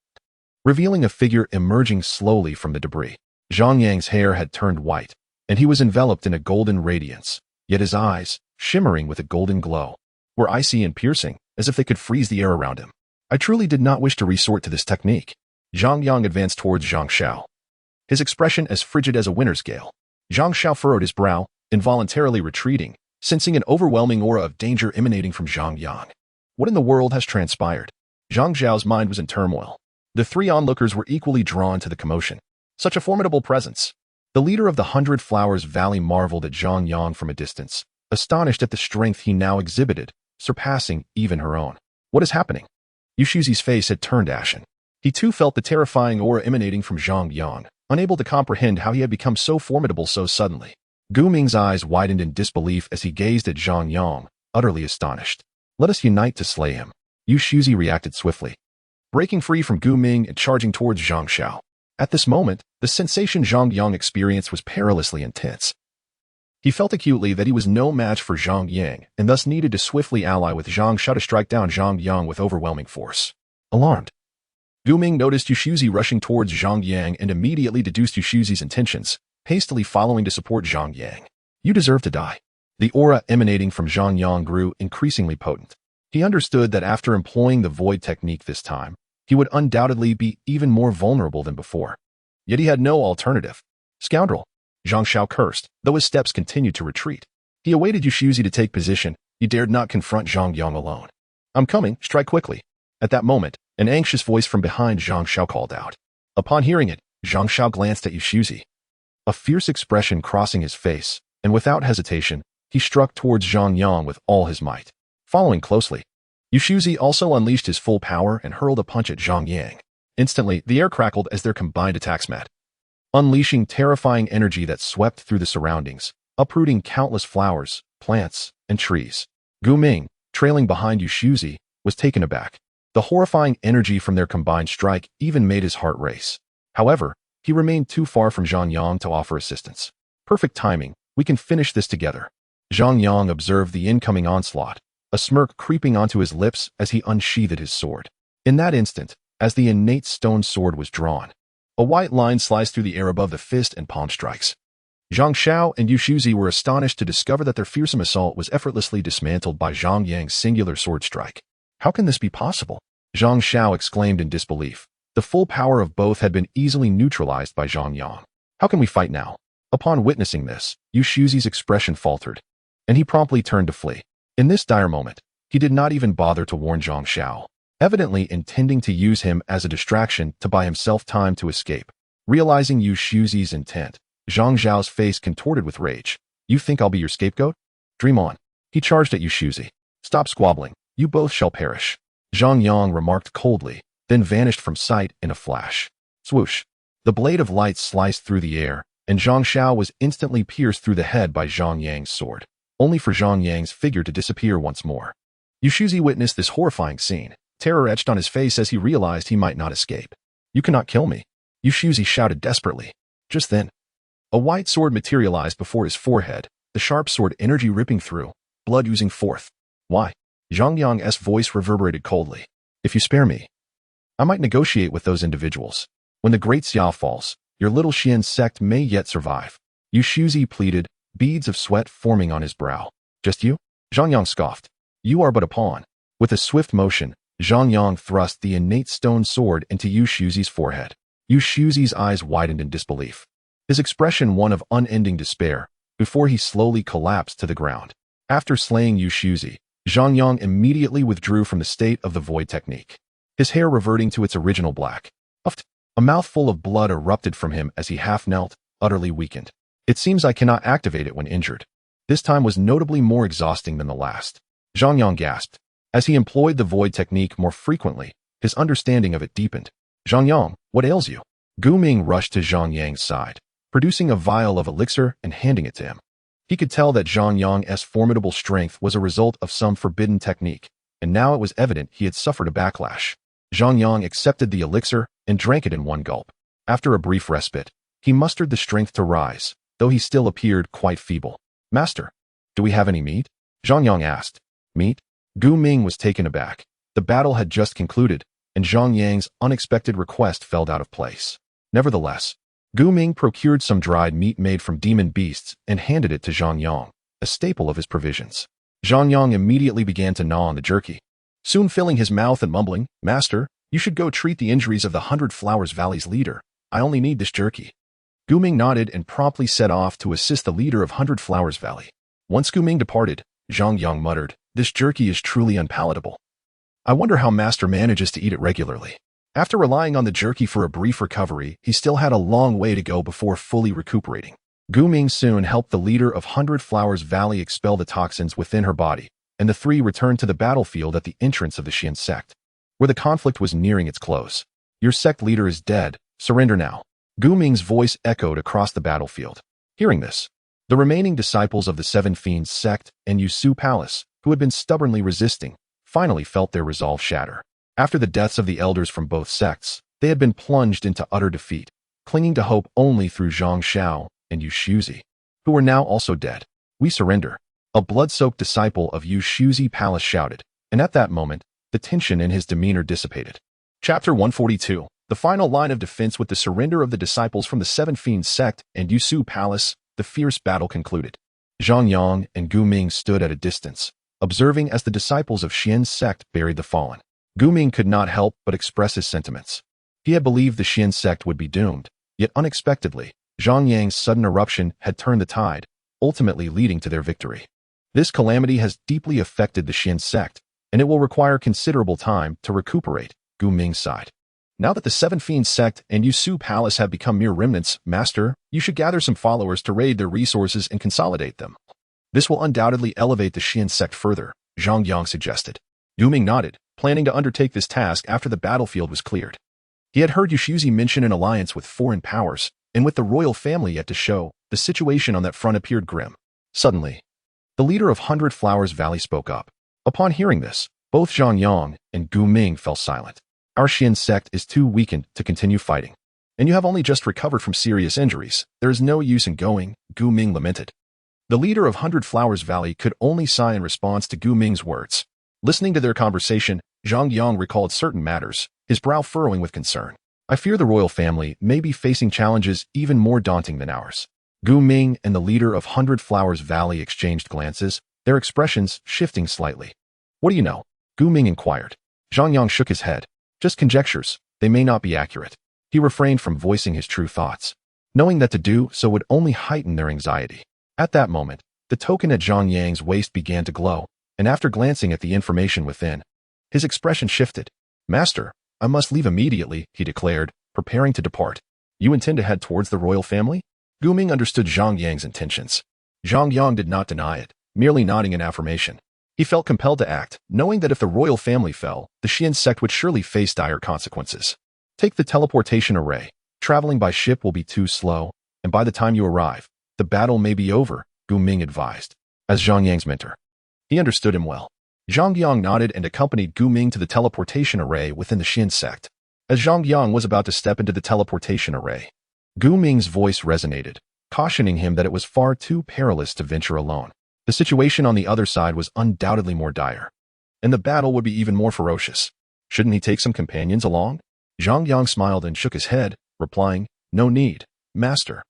revealing a figure emerging slowly from the debris. Zhang Yang's hair had turned white, and he was enveloped in a golden radiance, yet his eyes, shimmering with a golden glow, were icy and piercing, as if they could freeze the air around him. I truly did not wish to resort to this technique. Zhang Yang advanced towards Zhang Xiao, his expression as frigid as a winter's gale. Zhang Xiao furrowed his brow, involuntarily retreating, sensing an overwhelming aura of danger emanating from Zhang Yang. What in the world has transpired? Zhang Xiao's mind was in turmoil. The three onlookers were equally drawn to the commotion. Such a formidable presence. The leader of the 100 Flowers Valley marveled at Zhang Yang from a distance, astonished at the strength he now exhibited, surpassing even her own. What is happening? Yushuzi's face had turned ashen. He too felt the terrifying aura emanating from Zhang Yang, unable to comprehend how he had become so formidable so suddenly. Gu Ming's eyes widened in disbelief as he gazed at Zhang Yang, utterly astonished. Let us unite to slay him. Yushuzi reacted swiftly, breaking free from Gu Ming and charging towards Zhang Xiao. At this moment, the sensation Zhang Yang experienced was perilously intense. He felt acutely that he was no match for Zhang Yang and thus needed to swiftly ally with Zhang Xiao to strike down Zhang Yang with overwhelming force. Alarmed, Gu Ming noticed Yushuzi rushing towards Zhang Yang and immediately deduced Yushuzi's intentions, hastily following to support Zhang Yang. You deserve to die. The aura emanating from Zhang Yang grew increasingly potent. He understood that after employing the void technique this time, he would undoubtedly be even more vulnerable than before. Yet he had no alternative. Scoundrel! Zhang Xiao cursed, though his steps continued to retreat. He awaited Yushuzi to take position. He dared not confront Zhang Yang alone. I'm coming, strike quickly. At that moment, an anxious voice from behind Zhang Xiao called out. Upon hearing it, Zhang Xiao glanced at Yushuzi, a fierce expression crossing his face, and without hesitation, he struck towards Zhang Yang with all his might. Following closely, Yushuzi also unleashed his full power and hurled a punch at Zhang Yang. Instantly, the air crackled as their combined attacks met, unleashing terrifying energy that swept through the surroundings, uprooting countless flowers, plants, and trees. Gu Ming, trailing behind Yushuzi, was taken aback. The horrifying energy from their combined strike even made his heart race. However, He remained too far from Zhang Yang to offer assistance. Perfect timing. We can finish this together. Zhang Yang observed the incoming onslaught, a smirk creeping onto his lips as he unsheathed his sword. In that instant, as the innate stone sword was drawn, a white line sliced through the air above the fist and palm strikes. Zhang Xiao and Yu Shuzi were astonished to discover that their fearsome assault was effortlessly dismantled by Zhang Yang's singular sword strike. How can this be possible? Zhang Xiao exclaimed in disbelief. The full power of both had been easily neutralized by Zhang Yang. How can we fight now? Upon witnessing this, Yu Shuzi's expression faltered, and he promptly turned to flee. In this dire moment, he did not even bother to warn Zhang Xiao, evidently intending to use him as a distraction to buy himself time to escape. Realizing Yu Shuzi's intent, Zhang Xiao's face contorted with rage. You think I'll be your scapegoat? Dream on. He charged at Yu Shuzi. Stop squabbling. You both shall perish. Zhang Yang remarked coldly, then vanished from sight in a flash. Swoosh. The blade of light sliced through the air, and Zhang Xiao was instantly pierced through the head by Zhang Yang's sword, only for Zhang Yang's figure to disappear once more. Yu Shuzi witnessed this horrifying scene, terror etched on his face as he realized he might not escape. You cannot kill me. Yu Shuzi shouted desperately. Just then, a white sword materialized before his forehead, the sharp sword energy ripping through, blood oozing forth. Why? Zhang Yang's voice reverberated coldly. If you spare me, I might negotiate with those individuals. When the great Xiao falls, your little Xian sect may yet survive. Yu Shuzi pleaded, beads of sweat forming on his brow. Just you? Zhang Yang scoffed. You are but a pawn. With a swift motion, Zhang Yang thrust the innate stone sword into Yu Shuzi's forehead. Yu Shuzi's eyes widened in disbelief, his expression one of unending despair, before he slowly collapsed to the ground. After slaying Yu Shuzi, Zhang Yang immediately withdrew from the state of the void technique, his hair reverting to its original black. A mouthful of blood erupted from him as he half knelt, utterly weakened. It seems I cannot activate it when injured. This time was notably more exhausting than the last. Zhang Yang gasped. As he employed the void technique more frequently, his understanding of it deepened. Zhang Yang, what ails you? Gu Ming rushed to Zhang Yang's side, producing a vial of elixir and handing it to him. He could tell that Zhang Yang's formidable strength was a result of some forbidden technique, and now it was evident he had suffered a backlash. Zhang Yang accepted the elixir and drank it in one gulp. After a brief respite, he mustered the strength to rise, though he still appeared quite feeble. Master, do we have any meat? Zhang Yang asked. Meat? Gu Ming was taken aback. The battle had just concluded, and Zhang Yang's unexpected request fell out of place. Nevertheless, Gu Ming procured some dried meat made from demon beasts and handed it to Zhang Yang, a staple of his provisions. Zhang Yang immediately began to gnaw on the jerky, soon filling his mouth and mumbling, Master, you should go treat the injuries of the 100 Flowers Valley's leader. I only need this jerky. Gu Ming nodded and promptly set off to assist the leader of 100 Flowers Valley. Once Gu Ming departed, Zhang Yang muttered, this jerky is truly unpalatable. I wonder how Master manages to eat it regularly. After relying on the jerky for a brief recovery, he still had a long way to go before fully recuperating. Gu Ming soon helped the leader of 100 Flowers Valley expel the toxins within her body, and the three returned to the battlefield at the entrance of the Xian sect, where the conflict was nearing its close. Your sect leader is dead. Surrender now. Gu Ming's voice echoed across the battlefield. Hearing this, the remaining disciples of the Seven Fiends sect and Yusu Palace, who had been stubbornly resisting, finally felt their resolve shatter. After the deaths of the elders from both sects, they had been plunged into utter defeat, clinging to hope only through Zhang Xiao and Yu Shuzi, who were now also dead. We surrender. A blood-soaked disciple of Yu Shuzi Palace shouted, and at that moment, the tension in his demeanor dissipated. Chapter 142. The final line of defense. With the surrender of the disciples from the Seven Fiends sect and Yusu Palace, the fierce battle concluded. Zhang Yang and Gu Ming stood at a distance, observing as the disciples of Xian's sect buried the fallen. Gu Ming could not help but express his sentiments. He had believed the Xian sect would be doomed, yet unexpectedly, Zhang Yang's sudden eruption had turned the tide, ultimately leading to their victory. This calamity has deeply affected the Xian sect, and it will require considerable time to recuperate, Gu Ming sighed. Now that the Seven Fiends sect and Yusu Palace have become mere remnants, Master, you should gather some followers to raid their resources and consolidate them. This will undoubtedly elevate the Xian sect further, Zhang Yang suggested. Gu Ming nodded, planning to undertake this task after the battlefield was cleared. He had heard Yu Shuzi mention an alliance with foreign powers, and with the royal family yet to show, the situation on that front appeared grim. Suddenly, the leader of 100 Flowers Valley spoke up. Upon hearing this, both Zhang Yang and Gu Ming fell silent. Our Xian sect is too weakened to continue fighting. And you have only just recovered from serious injuries. There is no use in going, Gu Ming lamented. The leader of Hundred Flowers Valley could only sigh in response to Gu Ming's words. Listening to their conversation, Zhang Yang recalled certain matters, his brow furrowing with concern. I fear the royal family may be facing challenges even more daunting than ours. Gu Ming and the leader of Hundred Flowers Valley exchanged glances, their expressions shifting slightly. What do you know? Gu Ming inquired. Zhang Yang shook his head. Just conjectures, they may not be accurate. He refrained from voicing his true thoughts, knowing that to do so would only heighten their anxiety. At that moment, the token at Zhang Yang's waist began to glow, and after glancing at the information within, his expression shifted. Master, I must leave immediately, he declared, preparing to depart. You intend to head towards the royal family? Gu Ming understood Zhang Yang's intentions. Zhang Yang did not deny it, merely nodding in affirmation. He felt compelled to act, knowing that if the royal family fell, the Xian sect would surely face dire consequences. Take the teleportation array. Traveling by ship will be too slow, and by the time you arrive, the battle may be over, Gu Ming advised. As Zhang Yang's mentor, he understood him well. Zhang Yang nodded and accompanied Gu Ming to the teleportation array within the Xian sect. As Zhang Yang was about to step into the teleportation array, Gu Ming's voice resonated, cautioning him that it was far too perilous to venture alone. The situation on the other side was undoubtedly more dire, and the battle would be even more ferocious. Shouldn't he take some companions along? Zhang Yang smiled and shook his head, replying, No need, master.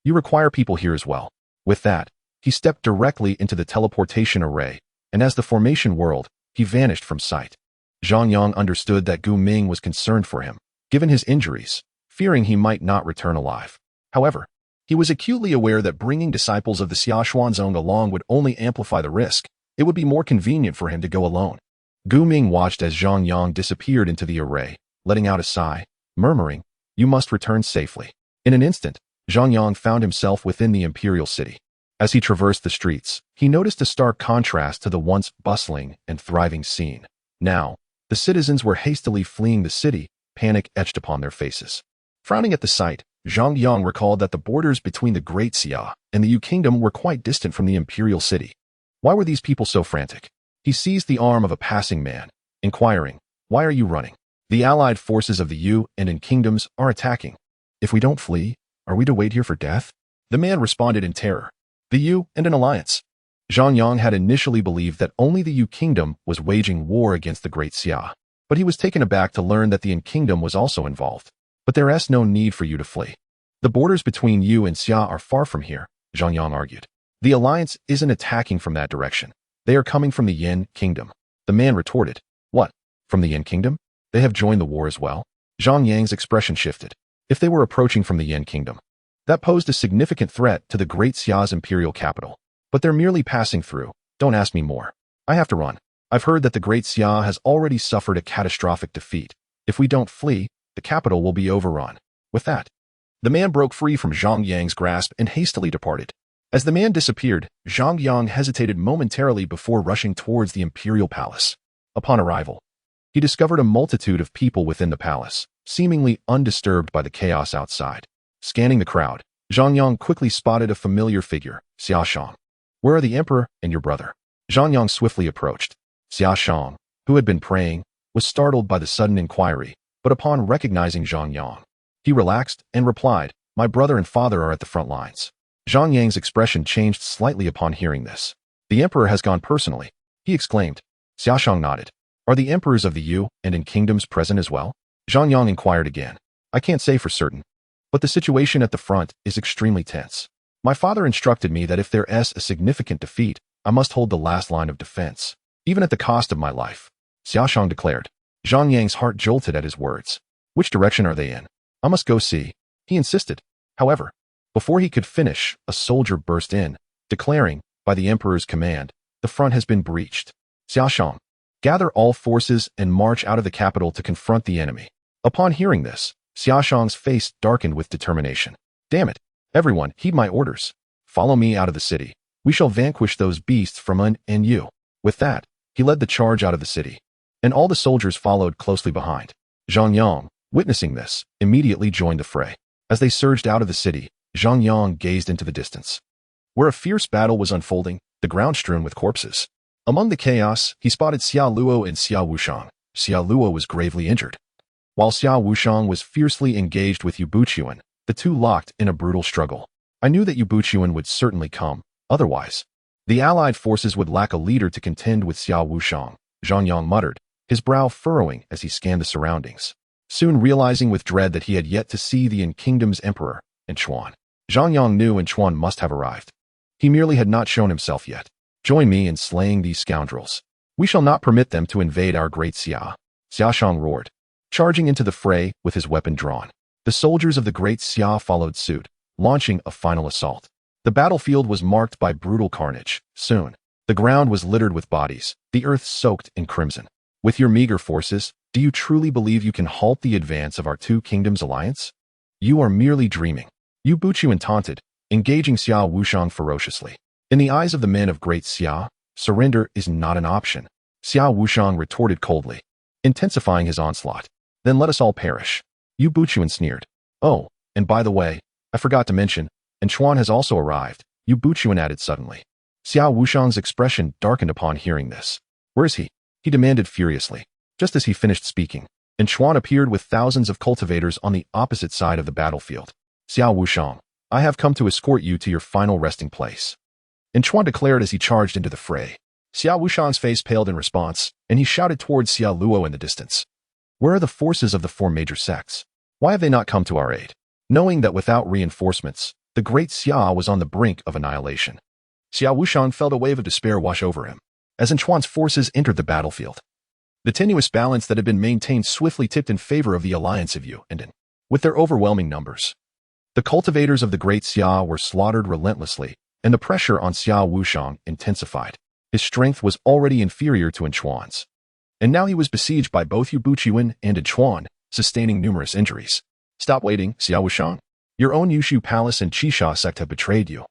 You require people here as well. With that, he stepped directly into the teleportation array, and as the formation whirled, he vanished from sight. Zhang Yang understood that Gu Ming was concerned for him, given his injuries, fearing he might not return alive. However, he was acutely aware that bringing disciples of the Xiaoshuanzong along would only amplify the risk. It would be more convenient for him to go alone. Gu Ming watched as Zhang Yang disappeared into the array, letting out a sigh, murmuring, You must return safely. In an instant, Zhang Yang found himself within the Imperial City. As he traversed the streets, he noticed a stark contrast to the once bustling and thriving scene. Now, the citizens were hastily fleeing the city, panic etched upon their faces. Frowning at the sight, Zhang Yang recalled that the borders between the Great Xia and the Yu Kingdom were quite distant from the Imperial City. Why were these people so frantic? He seized the arm of a passing man, inquiring, Why are you running? The allied forces of the Yu and In kingdoms are attacking. If we don't flee, are we to wait here for death? The man responded in terror. The Yu and an alliance. Zhang Yang had initially believed that only the Yu Kingdom was waging war against the Great Xia, but he was taken aback to learn that the In Kingdom was also involved. But there is no need for you to flee. The borders between Yu and Xia are far from here, Zhang Yang argued. The alliance isn't attacking from that direction. They are coming from the Yin Kingdom. The man retorted, What? From the Yin Kingdom? They have joined the war as well? Zhang Yang's expression shifted. If they were approaching from the Yin Kingdom, that posed a significant threat to the Great Xia's imperial capital. But they're merely passing through. Don't ask me more. I have to run. I've heard that the Great Xia has already suffered a catastrophic defeat. If we don't flee, the capital will be overrun. With that, the man broke free from Zhang Yang's grasp and hastily departed. As the man disappeared, Zhang Yang hesitated momentarily before rushing towards the imperial palace. Upon arrival, he discovered a multitude of people within the palace, seemingly undisturbed by the chaos outside. Scanning the crowd, Zhang Yang quickly spotted a familiar figure, Xiaoshang. Where are the emperor and your brother? Zhang Yang swiftly approached. Xiaoshang, who had been praying, was startled by the sudden inquiry, but upon recognizing Zhang Yang, he relaxed and replied, My brother and father are at the front lines. Zhang Yang's expression changed slightly upon hearing this. The emperor has gone personally, he exclaimed. Xiaoshang nodded. Are the emperors of the Yu and In kingdoms present as well? Zhang Yang inquired again. I can't say for certain, but the situation at the front is extremely tense. My father instructed me that if there is a significant defeat, I must hold the last line of defense, even at the cost of my life, Xiaoshang declared. Zhang Yang's heart jolted at his words. Which direction are they in? I must go see, he insisted. However, before he could finish, a soldier burst in, declaring, by the emperor's command, the front has been breached. Xiaoshang, gather all forces and march out of the capital to confront the enemy. Upon hearing this, Xiaoshang's face darkened with determination. Damn it, everyone, heed my orders. Follow me out of the city. We shall vanquish those beasts from Un and Yu. With that, he led the charge out of the city, and all the soldiers followed closely behind. Zhang Yang, witnessing this, immediately joined the fray. As they surged out of the city, Zhang Yang gazed into the distance, where a fierce battle was unfolding, the ground strewn with corpses. Among the chaos, he spotted Xia Luo and Xia Wushang. Xia Luo was gravely injured, While Xiao Wushang was fiercely engaged with Yu Buchuan, the two locked in a brutal struggle. I knew that Yu Buchuan would certainly come, otherwise the allied forces would lack a leader to contend with Xiao Wushang, Zhang Yang muttered, his brow furrowing as he scanned the surroundings. Soon realizing with dread that he had yet to see the kingdom's emperor, and Chuan. Zhang Yang knew and Chuan must have arrived. He merely had not shown himself yet. Join me in slaying these scoundrels. We shall not permit them to invade our great Xia. Xia Shang roared, charging into the fray with his weapon drawn. The soldiers of the great Xia followed suit, launching a final assault. The battlefield was marked by brutal carnage. Soon, the ground was littered with bodies, the earth soaked in crimson. With your meager forces, do you truly believe you can halt the advance of our two kingdoms' alliance? You are merely dreaming. Yu Buchuan taunted, engaging Xiao Wushang ferociously. In the eyes of the men of Great Xia, surrender is not an option. Xiao Wushang retorted coldly, intensifying his onslaught. Then let us all perish. Yu Buchuan sneered. Oh, and by the way, I forgot to mention, and Chuan has also arrived, Yu Buchuan added suddenly. Xiao Wushang's expression darkened upon hearing this. Where is he? He demanded furiously. Just as he finished speaking, and Chuan appeared with thousands of cultivators on the opposite side of the battlefield. Xiao Wushang, I have come to escort you to your final resting place. And Chuan declared as he charged into the fray. Xiao Wushang's face paled in response, and he shouted towards Xia Luo in the distance. Where are the forces of the four major sects? Why have they not come to our aid? Knowing that without reinforcements, the great Xia was on the brink of annihilation. Xiao Wushang felt a wave of despair wash over him, as Chuan's forces entered the battlefield. The tenuous balance that had been maintained swiftly tipped in favor of the alliance of Yu and In. With their overwhelming numbers, the cultivators of the great Xia were slaughtered relentlessly, and the pressure on Xiao Wushang intensified. His strength was already inferior to Chuan's, and now he was besieged by both Yu Buchuan and Chuan, sustaining numerous injuries. Stop waiting, Xiao Wushang. Your own Yushu Palace and Qisha Sect have betrayed you.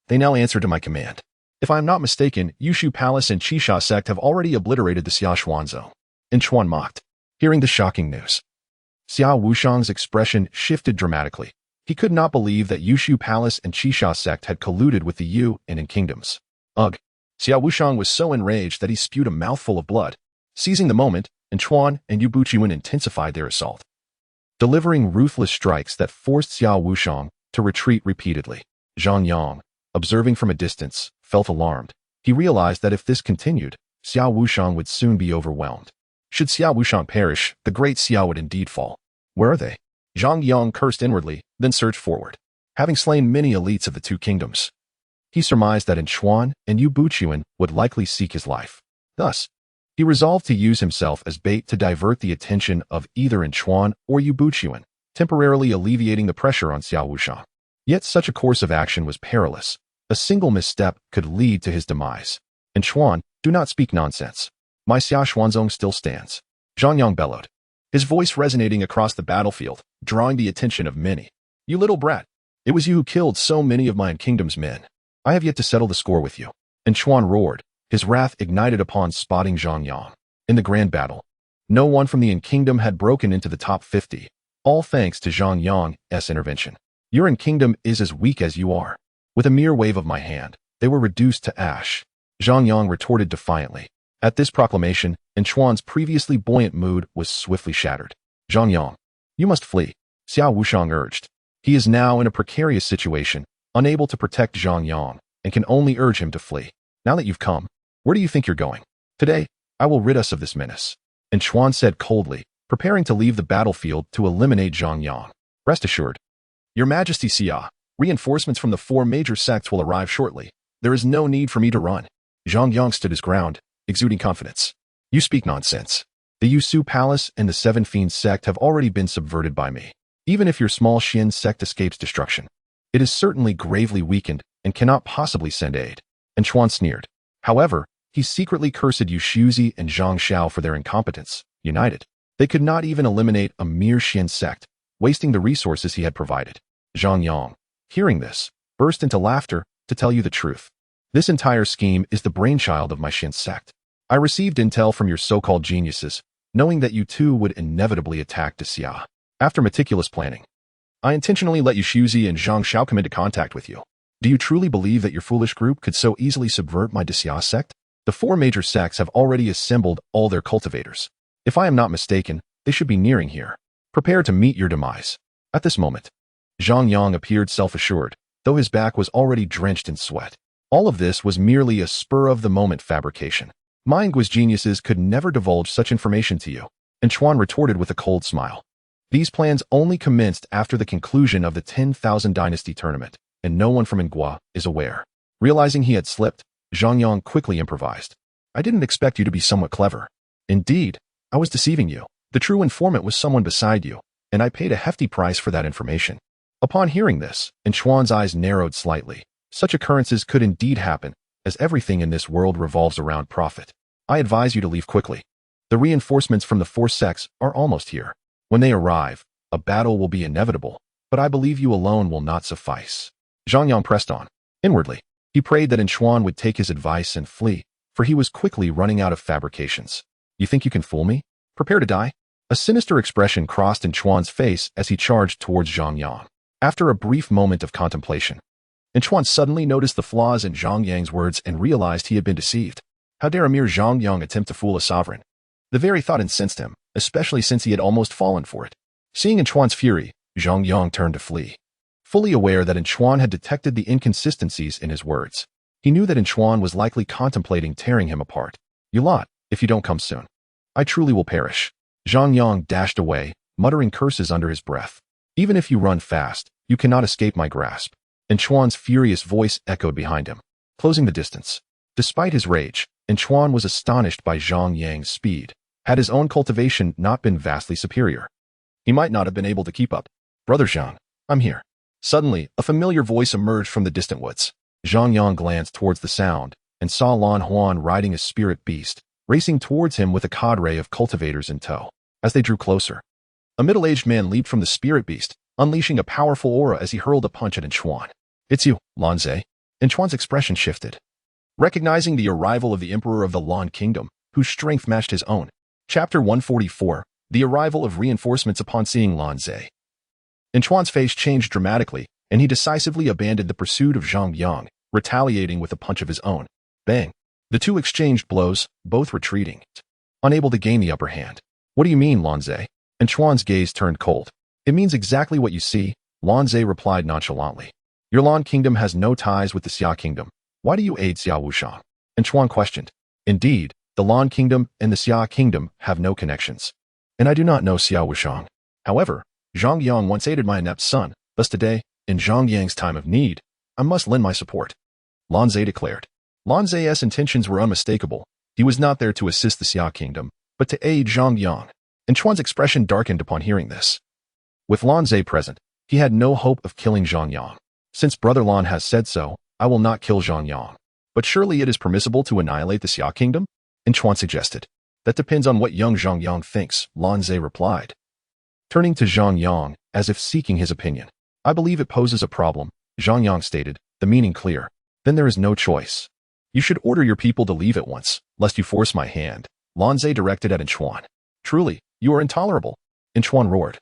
They now answer to my command. If I am not mistaken, Yushu Palace and Qisha Sect have already obliterated the Xia Xuanzhou. And Chuan mocked, hearing the shocking news. Xiao Wushang's expression shifted dramatically. He could not believe that Yushu Palace and Qisha Sect had colluded with the Yu and In kingdoms. Ugh. Xiao Wushang was so enraged that he spewed a mouthful of blood. Seizing the moment, and Chuan and Yu Buchuan intensified their assault, delivering ruthless strikes that forced Xiao Wushang to retreat repeatedly. Zhang Yang, observing from a distance, felt alarmed. He realized that if this continued, Xiao Wushang would soon be overwhelmed. Should Xiao Wushang perish, the great Xia would indeed fall. Where are they? Zhang Yang cursed inwardly, then surged forward. Having slain many elites of the two kingdoms, he surmised that Chuan and Yu Buchuan would likely seek his life. Thus, he resolved to use himself as bait to divert the attention of either Chuan or Yu Buchuan, temporarily alleviating the pressure on Xiao Wushang. Yet such a course of action was perilous. A single misstep could lead to his demise. And Chuan, do not speak nonsense. My Xia Xuanzong still stands. Zhang Yang bellowed, his voice resonating across the battlefield, drawing the attention of many. You little brat. It was you who killed so many of my kingdom's men. I have yet to settle the score with you. And Chuan roared, his wrath ignited upon spotting Zhang Yang. In the grand battle, no one from the In kingdom had broken into the top 50, all thanks to Zhang Yang's intervention. Your In kingdom is as weak as you are. With a mere wave of my hand, they were reduced to ash. Zhang Yang retorted defiantly. At this proclamation, and Chuan's previously buoyant mood was swiftly shattered. Zhang Yang, you must flee, Xiao Wushang urged. He is now in a precarious situation, unable to protect Zhang Yang, and can only urge him to flee. Now that you've come, where do you think you're going? Today, I will rid us of this menace. And Chuan said coldly, preparing to leave the battlefield to eliminate Zhang Yang. Rest assured. Your Majesty Xia, reinforcements from the four major sects will arrive shortly. There is no need for me to run. Zhang Yang stood his ground, exuding confidence. You speak nonsense. The Yusu Palace and the Seven Fiends sect have already been subverted by me. Even if your small Xin sect escapes destruction, it is certainly gravely weakened and cannot possibly send aid. And Chuan sneered. However, he secretly cursed Yu Shuzi and Zhang Xiao for their incompetence. United, they could not even eliminate a mere Xin sect, wasting the resources he had provided. Zhang Yang, hearing this, burst into laughter. To tell you the truth, this entire scheme is the brainchild of my Xin sect. I received intel from your so-called geniuses, knowing that you too would inevitably attack Xia. After meticulous planning, I intentionally let Yu Shuzi and Zhang Xiao come into contact with you. Do you truly believe that your foolish group could so easily subvert my Xia sect? The four major sects have already assembled all their cultivators. If I am not mistaken, they should be nearing here. Prepare to meet your demise. At this moment, Zhang Yang appeared self-assured, though his back was already drenched in sweat. All of this was merely a spur-of-the-moment fabrication. Mindgu's geniuses could never divulge such information to you, and Chuan retorted with a cold smile. These plans only commenced after the conclusion of the 10,000 Dynasty tournament, and no one from Ingua is aware. Realizing he had slipped, Zhang Yang quickly improvised. I didn't expect you to be somewhat clever. Indeed, I was deceiving you. The true informant was someone beside you, and I paid a hefty price for that information. Upon hearing this, and Chuan's eyes narrowed slightly, such occurrences could indeed happen, as everything in this world revolves around profit. I advise you to leave quickly. The reinforcements from the 4 sects are almost here. When they arrive, a battle will be inevitable, but I believe you alone will not suffice. Zhang Yang pressed on. Inwardly, he prayed that Chuan would take his advice and flee, for he was quickly running out of fabrications. You think you can fool me? Prepare to die? A sinister expression crossed Chuan's face as he charged towards Zhang Yang. After a brief moment of contemplation, Chuan suddenly noticed the flaws in Zhang Yang's words and realized he had been deceived. How dare a mere Zhang Yang attempt to fool a sovereign? The very thought incensed him, especially since he had almost fallen for it. Seeing Chuan's fury, Zhang Yang turned to flee. Fully aware that Chuan had detected the inconsistencies in his words, he knew that Chuan was likely contemplating tearing him apart. You lot, if you don't come soon, I truly will perish. Zhang Yang dashed away, muttering curses under his breath. Even if you run fast, you cannot escape my grasp. Chuan's furious voice echoed behind him, closing the distance. Despite his rage, Chuan was astonished by Zhang Yang's speed. Had his own cultivation not been vastly superior, he might not have been able to keep up. Brother Zhang, I'm here. Suddenly, a familiar voice emerged from the distant woods. Zhang Yang glanced towards the sound and saw Lan Huan riding a spirit beast, racing towards him with a cadre of cultivators in tow. As they drew closer, a middle-aged man leaped from the spirit beast, unleashing a powerful aura as he hurled a punch at Chuan. It's you, Lan Zhe. Chuan's expression shifted. Recognizing the arrival of the Emperor of the Lan Kingdom, whose strength matched his own. Chapter 144, The Arrival of Reinforcements upon seeing Lan Zhe. Chuan's face changed dramatically, and he decisively abandoned the pursuit of Zhang Yang, retaliating with a punch of his own. Bang! The two exchanged blows, both retreating, unable to gain the upper hand. What do you mean, Lan Zhe? Chuan's gaze turned cold. It means exactly what you see, Lan Zhe replied nonchalantly. Your Lan Kingdom has no ties with the Xia Kingdom. Why do you aid Xiao Wushang? Chuan questioned. Indeed, the Lan Kingdom and the Xia Kingdom have no connections. And I do not know Xiao Wushang. However, Zhang Yang once aided my inept son, thus today, in Zhang Yang's time of need, I must lend my support. Lan Zhe declared. Lan Zhe's intentions were unmistakable. He was not there to assist the Xia Kingdom, but to aid Zhang Yang. Chuan's expression darkened upon hearing this. With Lan Zhe present, he had no hope of killing Zhang Yang. Since Brother Lan has said so, I will not kill Zhang Yang. But surely it is permissible to annihilate the Xia Kingdom? Chuan suggested. That depends on what young Zhang Yang thinks, Lan Zhe replied. Turning to Zhang Yang, as if seeking his opinion. I believe it poses a problem, Zhang Yang stated, the meaning clear. Then there is no choice. You should order your people to leave at once, lest you force my hand, Lan Zhe directed at Chuan. Truly, you are intolerable, Chuan roared,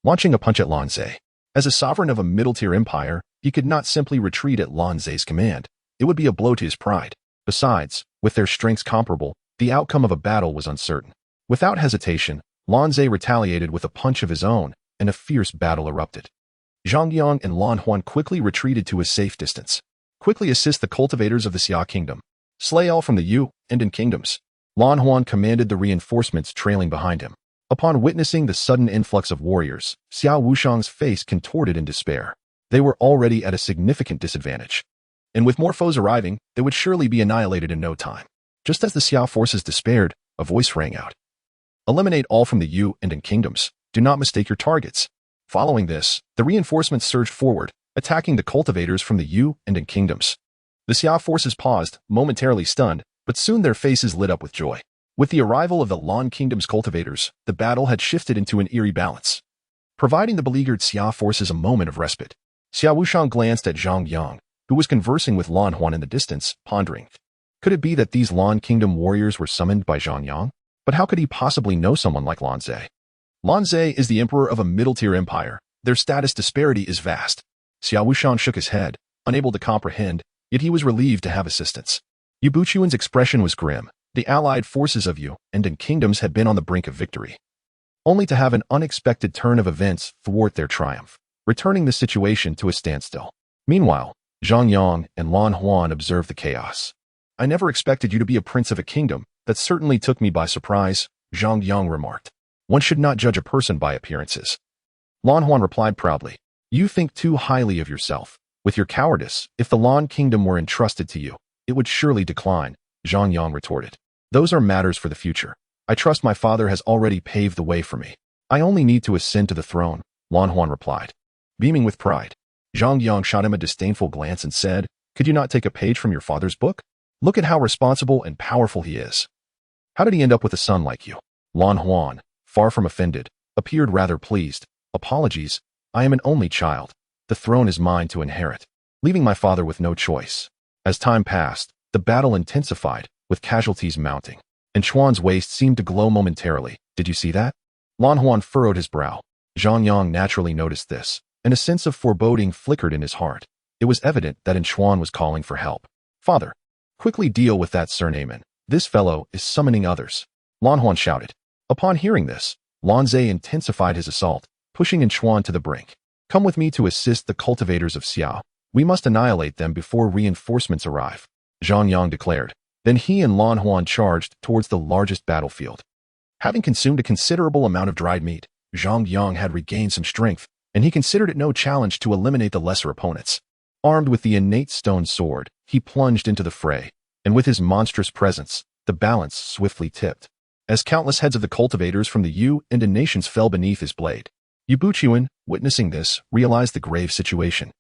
launching a punch at Lan Zhe. As a sovereign of a middle-tier empire, he could not simply retreat at Lan Zhe's command. It would be a blow to his pride. Besides, with their strengths comparable, the outcome of a battle was uncertain. Without hesitation, Lan Zhe retaliated with a punch of his own, and a fierce battle erupted. Zhang Yang and Lan Huan quickly retreated to a safe distance. Quickly assist the cultivators of the Xia Kingdom. Slay all from the Yu and In kingdoms. Lan Huan commanded the reinforcements trailing behind him. Upon witnessing the sudden influx of warriors, Xiao Wushang's face contorted in despair. They were already at a significant disadvantage. And with more foes arriving, they would surely be annihilated in no time. Just as the Xiao forces despaired, a voice rang out. Eliminate all from the Yu and In kingdoms. Do not mistake your targets. Following this, the reinforcements surged forward, attacking the cultivators from the Yu and In kingdoms. The Xiao forces paused, momentarily stunned, but soon their faces lit up with joy. With the arrival of the Lan Kingdom's cultivators, the battle had shifted into an eerie balance, providing the beleaguered Xia forces a moment of respite. Xiao Wushang glanced at Zhang Yang, who was conversing with Lan Huan in the distance, pondering. Could it be that these Lan Kingdom warriors were summoned by Zhang Yang? But how could he possibly know someone like Lan Zhe? Lan Zhe is the emperor of a middle-tier empire. Their status disparity is vast. Xiao Wushang shook his head, unable to comprehend, yet he was relieved to have assistance. Yu Buchuan's expression was grim. The allied forces of Yu and In kingdoms had been on the brink of victory. only to have an unexpected turn of events thwart their triumph, returning the situation to a standstill. Meanwhile, Zhang Yang and Lan Huan observed the chaos. "I never expected you to be a prince of a kingdom. That certainly took me by surprise," Zhang Yang remarked. "One should not judge a person by appearances." Lan Huan replied proudly, "You think too highly of yourself. With your cowardice, if the Lan kingdom were entrusted to you, it would surely decline," Zhang Yang retorted. "Those are matters for the future. I trust my father has already paved the way for me. I only need to ascend to the throne," Lan Huan replied. Beaming with pride, Zhang Yang shot him a disdainful glance and said, "Could you not take a page from your father's book? Look at how responsible and powerful he is. How did he end up with a son like you?" Lan Huan, far from offended, appeared rather pleased. "Apologies, I am an only child. The throne is mine to inherit, leaving my father with no choice." As time passed, the battle intensified, with casualties mounting, and Chuan's waist seemed to glow momentarily. "Did you see that?" Lan Huan furrowed his brow. Zhang Yang naturally noticed this, and a sense of foreboding flickered in his heart. It was evident that Chuan was calling for help. "Father, quickly deal with that surname. This fellow is summoning others," Lan Huan shouted. Upon hearing this, Lan Zhe intensified his assault, pushing Chuan to the brink. "Come with me to assist the cultivators of Xiao. We must annihilate them before reinforcements arrive," Zhang Yang declared. Then he and Lan Huan charged towards the largest battlefield. Having consumed a considerable amount of dried meat, Zhang Yang had regained some strength, and he considered it no challenge to eliminate the lesser opponents. Armed with the innate stone sword, he plunged into the fray, and with his monstrous presence, the balance swiftly tipped, as countless heads of the cultivators from the Yu and the nations fell beneath his blade. Yu Buchuan, witnessing this, realized the grave situation.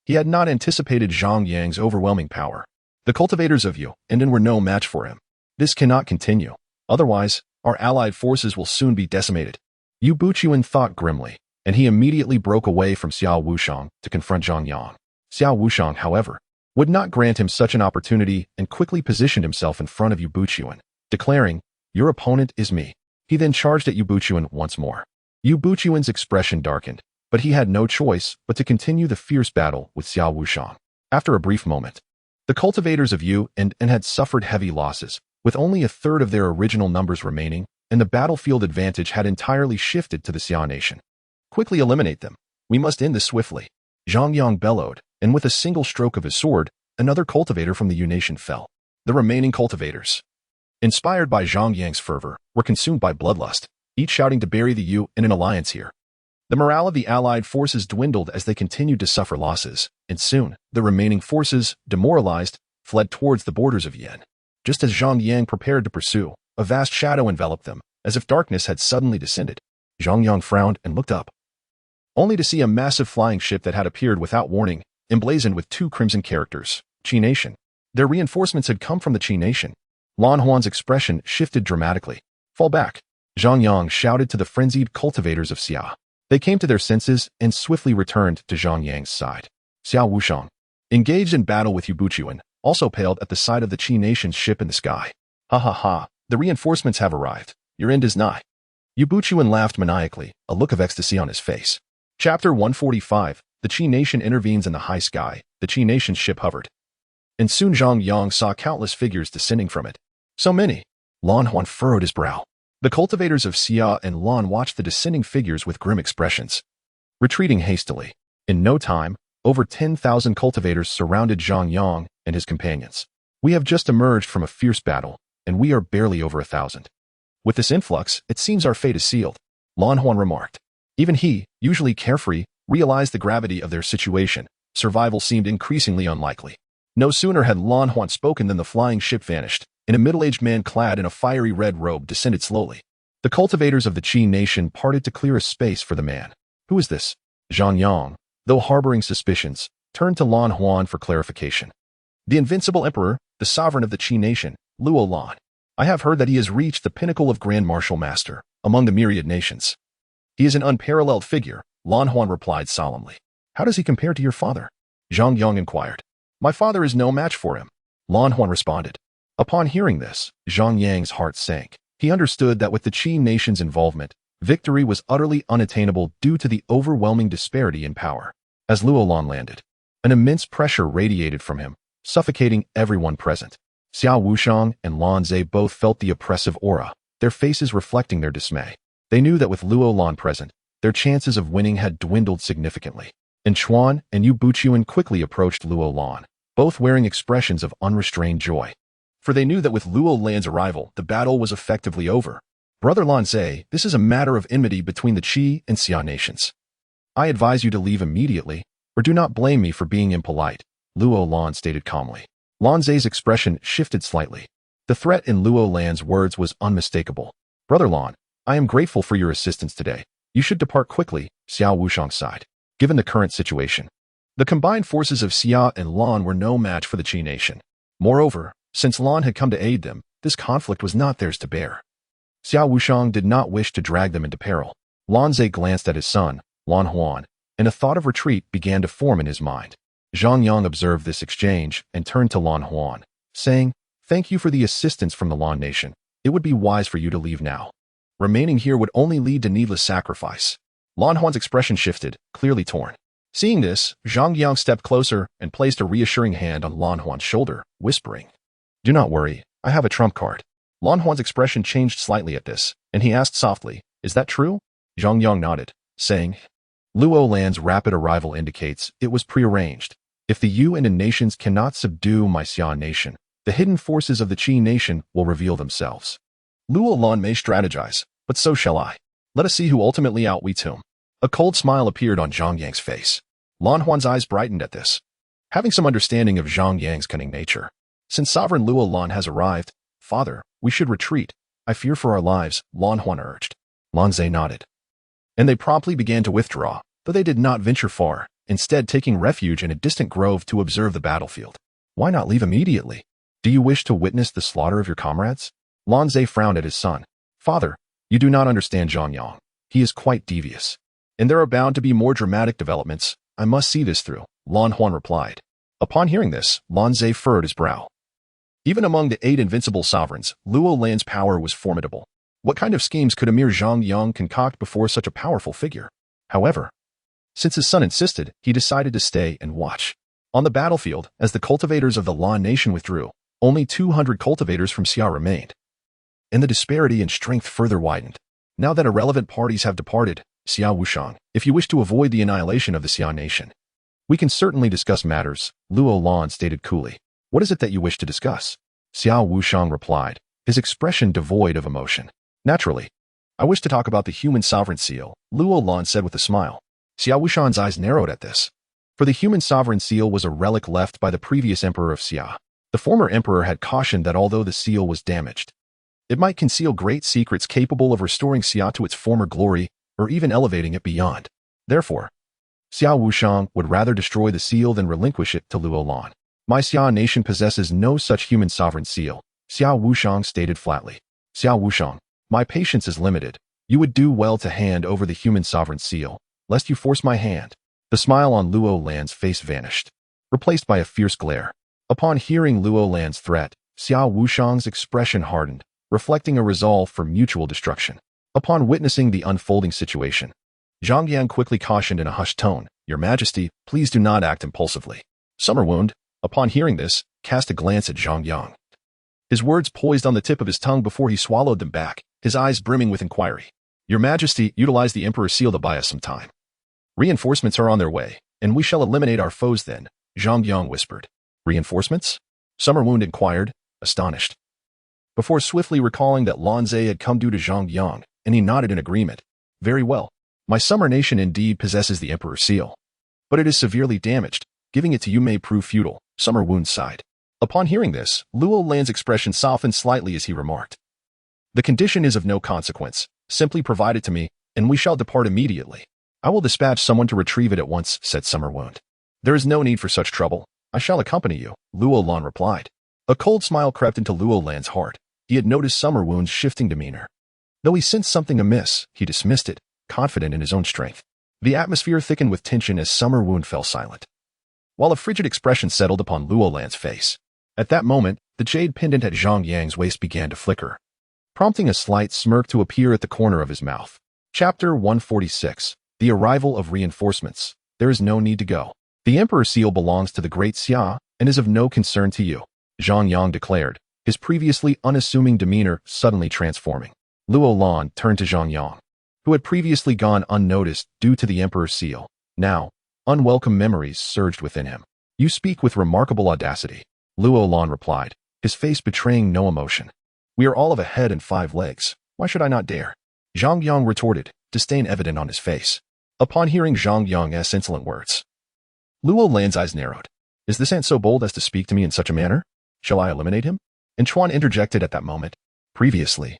He had not anticipated Zhang Yang's overwhelming power. The cultivators of Yu and Den were no match for him. "This cannot continue. Otherwise, our allied forces will soon be decimated," Yu Buchuan thought grimly, and he immediately broke away from Xiao Wushang to confront Zhang Yang. Xiao Wushang, however, would not grant him such an opportunity and quickly positioned himself in front of Yu Buchuan, declaring, "Your opponent is me." He then charged at Yu Buchuan once more. Yu Buchuan's expression darkened, but he had no choice but to continue the fierce battle with Xiao Wushang. After a brief moment, the cultivators of Yu and had suffered heavy losses, with only a third of their original numbers remaining, and the battlefield advantage had entirely shifted to the Xiao nation. "Quickly eliminate them. We must end this swiftly," Zhang Yang bellowed, and with a single stroke of his sword, another cultivator from the Yu nation fell. The remaining cultivators, inspired by Zhang Yang's fervor, were consumed by bloodlust, each shouting to bury the Yu in an alliance here. The morale of the allied forces dwindled as they continued to suffer losses, and soon, the remaining forces, demoralized, fled towards the borders of Yan. Just as Zhang Yang prepared to pursue, a vast shadow enveloped them, as if darkness had suddenly descended. Zhang Yang frowned and looked up, only to see a massive flying ship that had appeared without warning, emblazoned with 2 crimson characters, Qi Nation. Their reinforcements had come from the Qi Nation. Lan Huan's expression shifted dramatically. "Fall back," Zhang Yang shouted to the frenzied cultivators of Xia. They came to their senses and swiftly returned to Zhang Yang's side. Xiao Wushang, engaged in battle with Yu Buchuan, also paled at the sight of the Qi Nation's ship in the sky. "Ha ha ha, the reinforcements have arrived. Your end is nigh." Yu Buchuan laughed maniacally, a look of ecstasy on his face. Chapter 145, The Qi Nation intervenes in the high sky. The Qi Nation's ship hovered, and soon Zhang Yang saw countless figures descending from it. "So many." Lan Huan furrowed his brow. The cultivators of Xia and Lan watched the descending figures with grim expressions, retreating hastily. In no time, over 10,000 cultivators surrounded Zhang Yang and his companions. "We have just emerged from a fierce battle, and we are barely over 1,000. With this influx, it seems our fate is sealed," Lan Huan remarked. Even he, usually carefree, realized the gravity of their situation. Survival seemed increasingly unlikely. No sooner had Lan Huan spoken than the flying ship vanished, and a middle-aged man clad in a fiery red robe descended slowly. The cultivators of the Qi Nation parted to clear a space for the man. "Who is this?" Zhang Yang, though harboring suspicions, turned to Lan Huan for clarification. "The invincible emperor, the sovereign of the Qi Nation, Luo Lan. I have heard that he has reached the pinnacle of Grand Martial Master among the myriad nations." "He is an unparalleled figure," Lan Huan replied solemnly. "How does he compare to your father?" Zhang Yang inquired. "My father is no match for him," Lan Huan responded. Upon hearing this, Zhang Yang's heart sank. He understood that with the Qi Nation's involvement, victory was utterly unattainable due to the overwhelming disparity in power. As Luo Lan landed, an immense pressure radiated from him, suffocating everyone present. Xiao Wushang and Lan Zhe both felt the oppressive aura, their faces reflecting their dismay. They knew that with Luo Lan present, their chances of winning had dwindled significantly. And Chuan and Yu Buchuan quickly approached Luo Lan, both wearing expressions of unrestrained joy. For they knew that with Luo Lan's arrival, the battle was effectively over. Brother Lan Zhe, this is a matter of enmity between the Qi and Xia nations. I advise you to leave immediately, or do not blame me for being impolite, Luo Lan stated calmly. Lan Zhe's expression shifted slightly. The threat in Luo Lan's words was unmistakable. Brother Lan, I am grateful for your assistance today. You should depart quickly, Xiao Wushang sighed. Given the current situation, the combined forces of Xia and Lan were no match for the Qi nation. Moreover, since Lan had come to aid them, this conflict was not theirs to bear. Xiao Wushang did not wish to drag them into peril. Lan Zhe glanced at his son, Lan Huan, and a thought of retreat began to form in his mind. Zhang Yang observed this exchange and turned to Lan Huan, saying, "Thank you for the assistance from the Lan nation. It would be wise for you to leave now. Remaining here would only lead to needless sacrifice." Lan Huan's expression shifted, clearly torn. Seeing this, Zhang Yang stepped closer and placed a reassuring hand on Lan Huan's shoulder, whispering, "Do not worry, I have a trump card." Lan Huan's expression changed slightly at this, and he asked softly, "Is that true?" Zhang Yang nodded, saying, "Luo Lan's rapid arrival indicates it was prearranged. If the Yu and the nations cannot subdue my Xia nation, the hidden forces of the Qi nation will reveal themselves. Luo Lan may strategize, but so shall I. Let us see who ultimately outwits whom." A cold smile appeared on Zhang Yang's face. Lan Huan's eyes brightened at this. Having some understanding of Zhang Yang's cunning nature, "Since Sovereign Luo Lan has arrived, Father, we should retreat. I fear for our lives," Lan Huan urged. Lan Zhe nodded. And they promptly began to withdraw, though they did not venture far, instead taking refuge in a distant grove to observe the battlefield. "Why not leave immediately? Do you wish to witness the slaughter of your comrades?" Lan Zhe frowned at his son. "Father, you do not understand Zhang Yang. He is quite devious. And there are bound to be more dramatic developments. I must see this through," Lan Huan replied. Upon hearing this, Lan Zhe furrowed his brow. Even among the 8 invincible sovereigns, Luo Lan's power was formidable. What kind of schemes could a mere Zhang Yang concoct before such a powerful figure? However, since his son insisted, he decided to stay and watch. On the battlefield, as the cultivators of the Lan nation withdrew, only 200 cultivators from Xia remained. And the disparity in strength further widened. Now that irrelevant parties have departed, Xiao Wushang, if you wish to avoid the annihilation of the Xia nation, we can certainly discuss matters, Luo Lan stated coolly. "What is it that you wish to discuss?" Xiao Wushang replied, his expression devoid of emotion. "Naturally, I wish to talk about the human sovereign seal," Luo Lan said with a smile. Xiao Wushang's eyes narrowed at this. For the human sovereign seal was a relic left by the previous emperor of Xia. The former emperor had cautioned that although the seal was damaged, it might conceal great secrets capable of restoring Xia to its former glory or even elevating it beyond. Therefore, Xiao Wushang would rather destroy the seal than relinquish it to Luo Lan. "My Xia nation possesses no such human sovereign seal," Xiao Wushang stated flatly. "Xiao Wushang, my patience is limited. You would do well to hand over the human sovereign seal, lest you force my hand." The smile on Luo Lan's face vanished, replaced by a fierce glare. Upon hearing Luo Lan's threat, Xiao Wushang's expression hardened, reflecting a resolve for mutual destruction. Upon witnessing the unfolding situation, Zhang Yang quickly cautioned in a hushed tone, "Your Majesty, please do not act impulsively." Summer Wound, upon hearing this, cast a glance at Zhang Yang. His words poised on the tip of his tongue before he swallowed them back, his eyes brimming with inquiry. "Your Majesty, utilize the Emperor's seal to buy us some time. Reinforcements are on their way, and we shall eliminate our foes then," Zhang Yang whispered. "Reinforcements?" Summer Wound inquired, astonished. Before swiftly recalling that Lan Zhe had come due to Zhang Yang, and he nodded in agreement. "Very well. My summer nation indeed possesses the Emperor's seal. But it is severely damaged. Giving it to you may prove futile," Summer Wound sighed. Upon hearing this, Luo Lan's expression softened slightly as he remarked, "The condition is of no consequence. Simply provide it to me, and we shall depart immediately." "I will dispatch someone to retrieve it at once," said Summer Wound. "There is no need for such trouble. I shall accompany you," Luo Lan replied. A cold smile crept into Luo Lan's heart. He had noticed Summer Wound's shifting demeanor. Though he sensed something amiss, he dismissed it, confident in his own strength. The atmosphere thickened with tension as Summer Wound fell silent, while a frigid expression settled upon Luo Lan's face. At that moment, the jade pendant at Zhang Yang's waist began to flicker, prompting a slight smirk to appear at the corner of his mouth. Chapter 146. The Arrival of Reinforcements. There is no need to go. The Emperor's seal belongs to the Great Xia and is of no concern to you, Zhang Yang declared, his previously unassuming demeanor suddenly transforming. Luo Lan turned to Zhang Yang. who had previously gone unnoticed due to the Emperor's seal. Now, unwelcome memories surged within him. You speak with remarkable audacity, Luo Lan replied, his face betraying no emotion. We are all of a head and 5 legs. Why should I not dare? Zhang Yang retorted, disdain evident on his face. Upon hearing Zhang Yang's insolent words, Luo Lan's eyes narrowed. Is this ant so bold as to speak to me in such a manner? Shall I eliminate him? And Chuan interjected at that moment. Previously,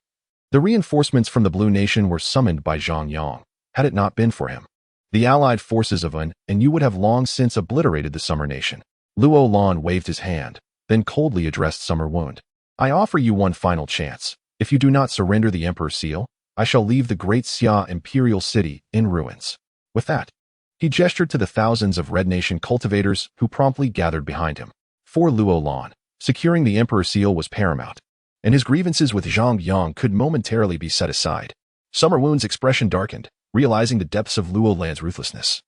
the reinforcements from the Blue Nation were summoned by Zhang Yang. Had it not been for him, the allied forces of Wen and you would have long since obliterated the Summer Nation. Luo Lan waved his hand, then coldly addressed Summer Wound. I offer you one final chance. If you do not surrender the Emperor's seal, I shall leave the great Xia Imperial City in ruins. With that, he gestured to the thousands of Red Nation cultivators who promptly gathered behind him. For Luo Lan, securing the Emperor's seal was paramount, and his grievances with Zhang Yang could momentarily be set aside. Summer Wound's expression darkened, realizing the depths of Luo Lan's ruthlessness.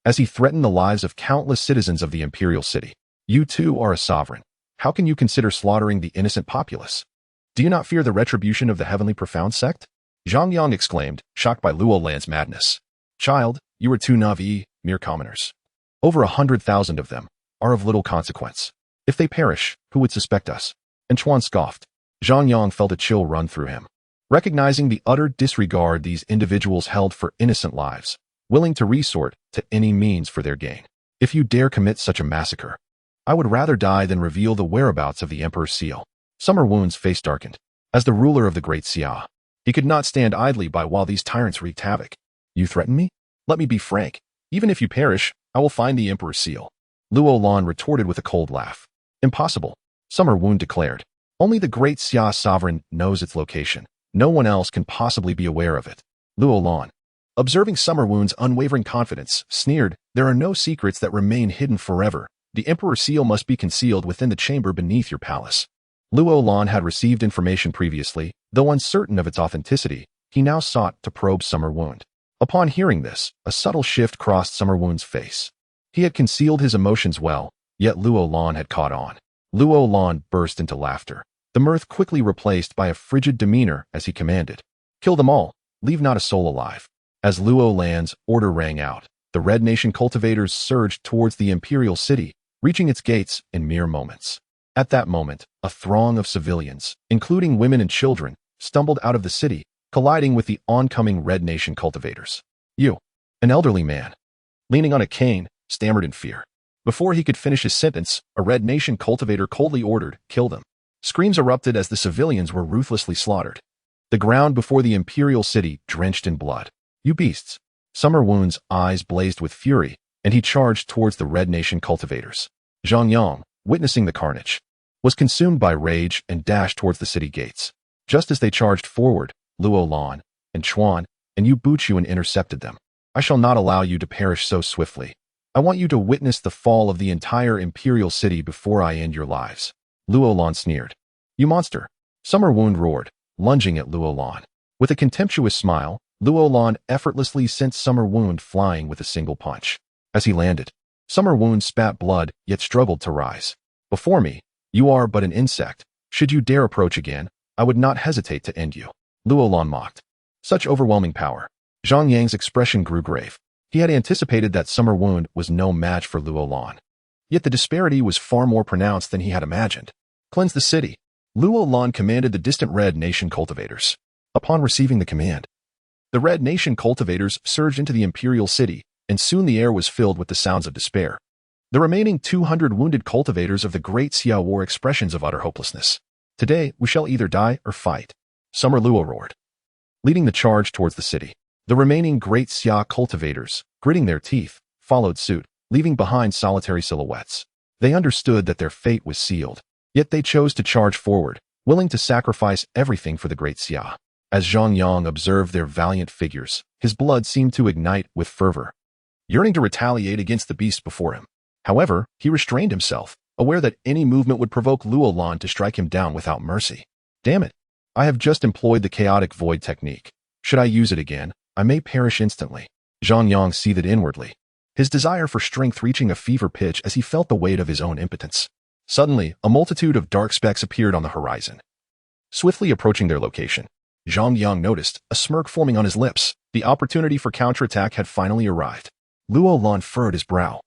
As he threatened the lives of countless citizens of the Imperial City. You too are a sovereign. How can you consider slaughtering the innocent populace? Do you not fear the retribution of the heavenly profound sect? Zhang Yang exclaimed, shocked by Luo Lan's madness. Child, you are too naive, mere commoners. Over 100,000 of them are of little consequence. If they perish, who would suspect us? And Chuan scoffed. Zhang Yang felt a chill run through him, recognizing the utter disregard these individuals held for innocent lives, willing to resort to any means for their gain. If you dare commit such a massacre, I would rather die than reveal the whereabouts of the Emperor's seal. Summer Wound's face darkened. As the ruler of the Great Xia, he could not stand idly by while these tyrants wreaked havoc. You threaten me? Let me be frank. Even if you perish, I will find the Emperor's seal. Luo Lan retorted with a cold laugh. Impossible, Summer Wound declared. Only the Great Xia sovereign knows its location. No one else can possibly be aware of it. Luo Lan, observing Summer Wound's unwavering confidence, sneered, there are no secrets that remain hidden forever. The Emperor's seal must be concealed within the chamber beneath your palace. Luo Lan had received information previously, though uncertain of its authenticity, he now sought to probe Summer Wound. Upon hearing this, a subtle shift crossed Summer Wound's face. He had concealed his emotions well, yet Luo Lan had caught on. Luo Lan burst into laughter, the mirth quickly replaced by a frigid demeanor as he commanded. Kill them all, leave not a soul alive. As Luo Lan's order rang out, the Red Nation cultivators surged towards the Imperial City, reaching its gates in mere moments. At that moment, a throng of civilians, including women and children, stumbled out of the city, colliding with the oncoming Red Nation cultivators. You, an elderly man, leaning on a cane, stammered in fear. Before he could finish his sentence, a Red Nation cultivator coldly ordered, kill them. Screams erupted as the civilians were ruthlessly slaughtered. The ground before the Imperial City drenched in blood. You beasts! Summer Wound's eyes blazed with fury, and he charged towards the Red Nation cultivators. Zhang Yang, witnessing the carnage, was consumed by rage and dashed towards the city gates. Just as they charged forward, Luo Lan and Chuan and Yu Buchuan intercepted them. I shall not allow you to perish so swiftly. I want you to witness the fall of the entire Imperial City before I end your lives. Luo Lan sneered. You monster! Summer Wound roared, lunging at Luo Lan. With a contemptuous smile, Luo Lan effortlessly sent Summer Wound flying with a single punch. As he landed, Summer Wound spat blood, yet struggled to rise. Before me, you are but an insect. Should you dare approach again, I would not hesitate to end you. Luo Lan mocked. Such overwhelming power. Zhang Yang's expression grew grave. He had anticipated that Summer Wound was no match for Luo Lan. Yet the disparity was far more pronounced than he had imagined. Cleanse the city. Luo Lan commanded the distant Red Nation cultivators. Upon receiving the command, the Red Nation cultivators surged into the Imperial City, and soon the air was filled with the sounds of despair. The remaining 200 wounded cultivators of the Great Xiao War expressions of utter hopelessness. Today, we shall either die or fight. Summer Luo roared, leading the charge towards the city. The remaining Great Xia cultivators, gritting their teeth, followed suit, leaving behind solitary silhouettes. They understood that their fate was sealed, yet they chose to charge forward, willing to sacrifice everything for the Great Xia. As Zhang Yang observed their valiant figures, his blood seemed to ignite with fervor, yearning to retaliate against the beast before him. However, he restrained himself, aware that any movement would provoke Luo Lan to strike him down without mercy. Damn it! I have just employed the chaotic void technique. Should I use it again, I may perish instantly. Zhang Yang seethed inwardly, his desire for strength reaching a fever pitch as he felt the weight of his own impotence. Suddenly, a multitude of dark specks appeared on the horizon. Swiftly approaching their location, Zhang Yang noticed a smirk forming on his lips. The opportunity for counterattack had finally arrived. Luo Lan furrowed his brow,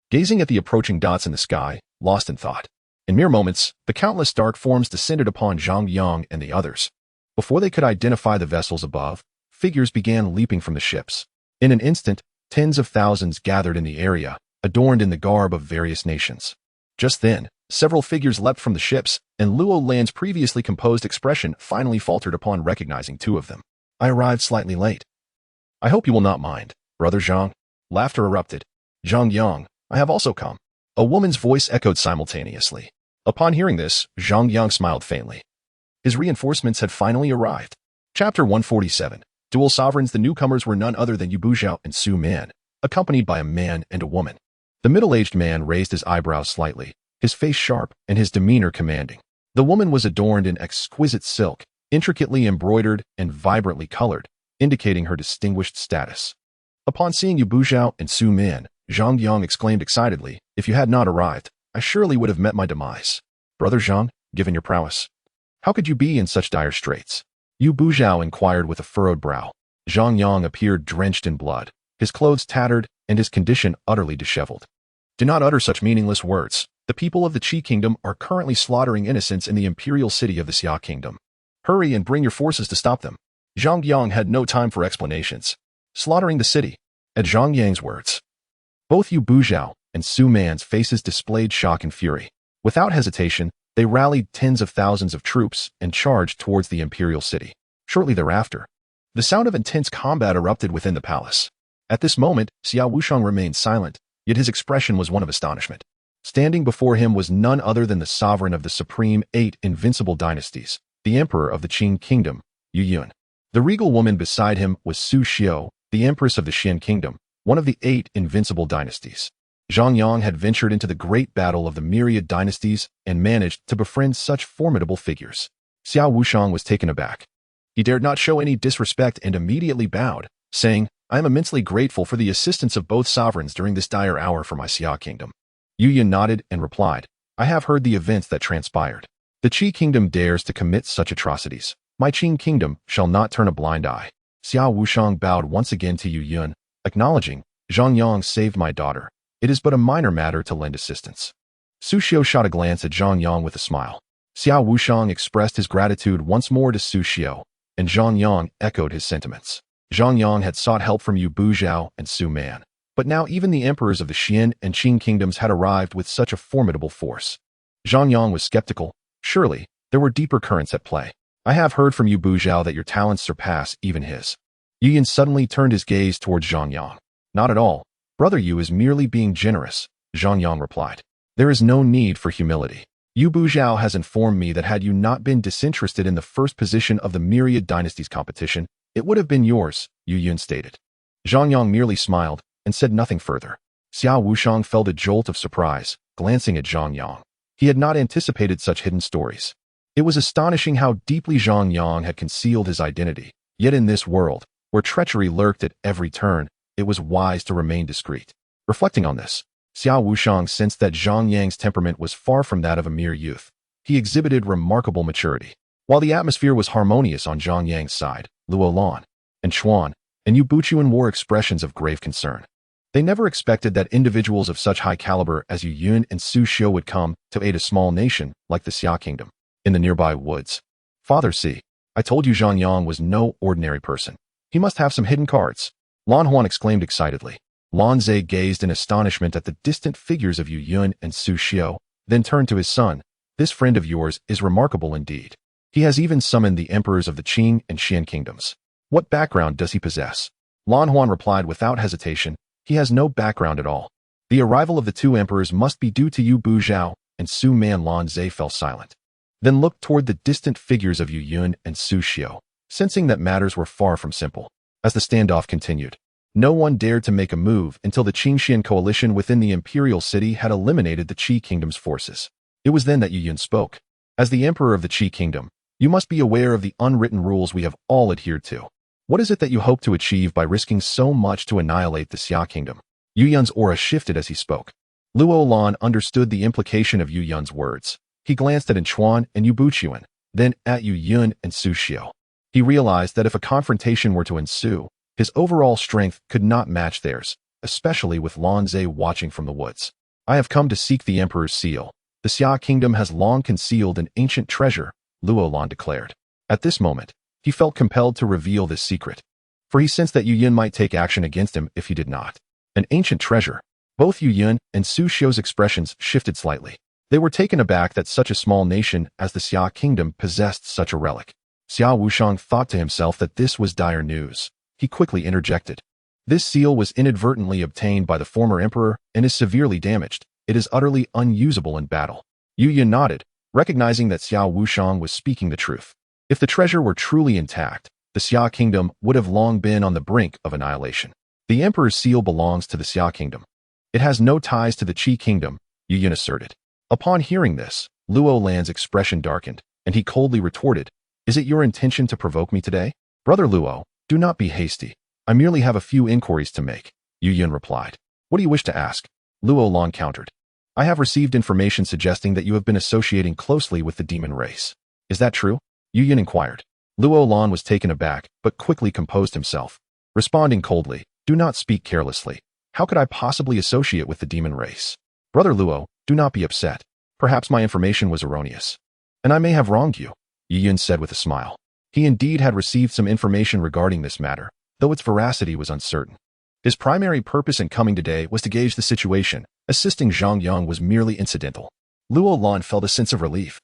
gazing at the approaching dots in the sky, lost in thought. In mere moments, the countless dark forms descended upon Zhang Yang and the others. Before they could identify the vessels above, figures began leaping from the ships. In an instant, tens of thousands gathered in the area, adorned in the garb of various nations. Just then, several figures leapt from the ships, and Luo Lan's previously composed expression finally faltered upon recognizing two of them. I arrived slightly late. I hope you will not mind, Brother Zhang. Laughter erupted. Zhang Yang, I have also come. A woman's voice echoed simultaneously. Upon hearing this, Zhang Yang smiled faintly. His reinforcements had finally arrived. Chapter 147. Dual Sovereigns. The newcomers were none other than Yu Buzhao and Su Man, accompanied by a man and a woman. The middle-aged man raised his eyebrows slightly, his face sharp and his demeanor commanding. The woman was adorned in exquisite silk, intricately embroidered and vibrantly colored, indicating her distinguished status. Upon seeing Yu Buzhao and Su Man, Zhang Yang exclaimed excitedly, if you had not arrived, I surely would have met my demise. Brother Zhang, given your prowess, how could you be in such dire straits? Yu Buzhao inquired with a furrowed brow. Zhang Yang appeared drenched in blood, his clothes tattered and his condition utterly disheveled. Do not utter such meaningless words. The people of the Qi Kingdom are currently slaughtering innocents in the Imperial City of the Xia Kingdom. Hurry and bring your forces to stop them. Zhang Yang had no time for explanations. Slaughtering the city. At Zhang Yang's words, both Yu Buzhao and Su Man's faces displayed shock and fury. Without hesitation, they rallied tens of thousands of troops and charged towards the Imperial City. Shortly thereafter, the sound of intense combat erupted within the palace. At this moment, Xiao Wushang remained silent, yet his expression was one of astonishment. Standing before him was none other than the sovereign of the supreme 8 invincible dynasties, the emperor of the Qing Kingdom, Yu Yun. The regal woman beside him was Su Xiao, the empress of the Xian Kingdom, one of the 8 invincible dynasties. Zhang Yang had ventured into the great battle of the myriad dynasties and managed to befriend such formidable figures. Xiao Wushang was taken aback. He dared not show any disrespect and immediately bowed, saying, I am immensely grateful for the assistance of both sovereigns during this dire hour for my Xia Kingdom. Yu Yun nodded and replied, I have heard the events that transpired. The Qi Kingdom dares to commit such atrocities. My Qing Kingdom shall not turn a blind eye. Xiao Wushang bowed once again to Yu Yun, acknowledging, Zhang Yang saved my daughter. It is but a minor matter to lend assistance. Su Xiao shot a glance at Zhang Yang with a smile. Xiao Wushang expressed his gratitude once more to Su Xiao, and Zhang Yang echoed his sentiments. Zhang Yang had sought help from Yu Buzhao and Su Man, but now even the emperors of the Xian and Qing kingdoms had arrived with such a formidable force. Zhang Yang was skeptical. Surely, there were deeper currents at play. I have heard from Yu Buzhao that your talents surpass even his. Yu Yin suddenly turned his gaze towards Zhang Yang. Not at all. Brother Yu is merely being generous, Zhang Yang replied. There is no need for humility. Yu Buzhao has informed me that had you not been disinterested in the first position of the myriad dynasties competition, it would have been yours, Yu Yun stated. Zhang Yang merely smiled and said nothing further. Xiao Wushang felt a jolt of surprise, glancing at Zhang Yang. He had not anticipated such hidden stories. It was astonishing how deeply Zhang Yang had concealed his identity, yet in this world, where treachery lurked at every turn, it was wise to remain discreet. Reflecting on this, Xiao Wushang sensed that Zhang Yang's temperament was far from that of a mere youth. He exhibited remarkable maturity. While the atmosphere was harmonious on Zhang Yang's side, Luo Lan, and Chuan, and Yu Buchuan wore expressions of grave concern. They never expected that individuals of such high caliber as Yu Yun and Su Xiao would come to aid a small nation like the Xia Kingdom. In the nearby woods, Father see, I told you Zhang Yang was no ordinary person. He must have some hidden cards. Lan Huan exclaimed excitedly. Lan Zhe gazed in astonishment at the distant figures of Yu Yun and Su Xiao, then turned to his son. This friend of yours is remarkable indeed. He has even summoned the emperors of the Qing and Xian kingdoms. What background does he possess? Lan Huan replied without hesitation, he has no background at all. The arrival of the two emperors must be due to Yu Buzhao and Su Man. Lan Zhe fell silent, then looked toward the distant figures of Yu Yun and Su Xiao, sensing that matters were far from simple. As the standoff continued, no one dared to make a move until the Qing-Xian coalition within the Imperial City had eliminated the Qi Kingdom's forces. It was then that Yu Yun spoke. As the Emperor of the Qi Kingdom, you must be aware of the unwritten rules we have all adhered to. What is it that you hope to achieve by risking so much to annihilate the Xia Kingdom? Yu Yun's aura shifted as he spoke. Luo Lan understood the implication of Yu Yun's words. He glanced at Chuan and Yu Buchuan, then at Yu Yun and Su Xiao. He realized that if a confrontation were to ensue, His overall strength could not match theirs, especially with Lan Ze watching from the woods. I have come to seek the Emperor's seal. The Xia kingdom has long concealed an ancient treasure, Luo Lan declared. At this moment, he felt compelled to reveal this secret, for he sensed that Yu Yun might take action against him if he did not. An ancient treasure. Both Yu Yun and Su Xiu's expressions shifted slightly. They were taken aback that such a small nation as the Xia kingdom possessed such a relic. Xia Wushang thought to himself that this was dire news. He quickly interjected. This seal was inadvertently obtained by the former emperor and is severely damaged. It is utterly unusable in battle. Yu Yun nodded, recognizing that Xia Wushang was speaking the truth. If the treasure were truly intact, the Xia kingdom would have long been on the brink of annihilation. The emperor's seal belongs to the Xia kingdom. It has no ties to the Qi kingdom, Yu Yun asserted. Upon hearing this, Luo Lan's expression darkened, and he coldly retorted, "Is it your intention to provoke me today? Brother Luo, do not be hasty. I merely have a few inquiries to make," Yu Yun replied. "What do you wish to ask?" Luo Lan countered. "I have received information suggesting that you have been associating closely with the demon race. Is that true?" Yu Yun inquired. Luo Lan was taken aback, but quickly composed himself, responding coldly, "Do not speak carelessly. How could I possibly associate with the demon race? Brother Luo, do not be upset. Perhaps my information was erroneous, and I may have wronged you," Yu Yun said with a smile. He indeed had received some information regarding this matter, though its veracity was uncertain. His primary purpose in coming today was to gauge the situation. Assisting Zhang Yang was merely incidental. Luo Lan felt a sense of relief,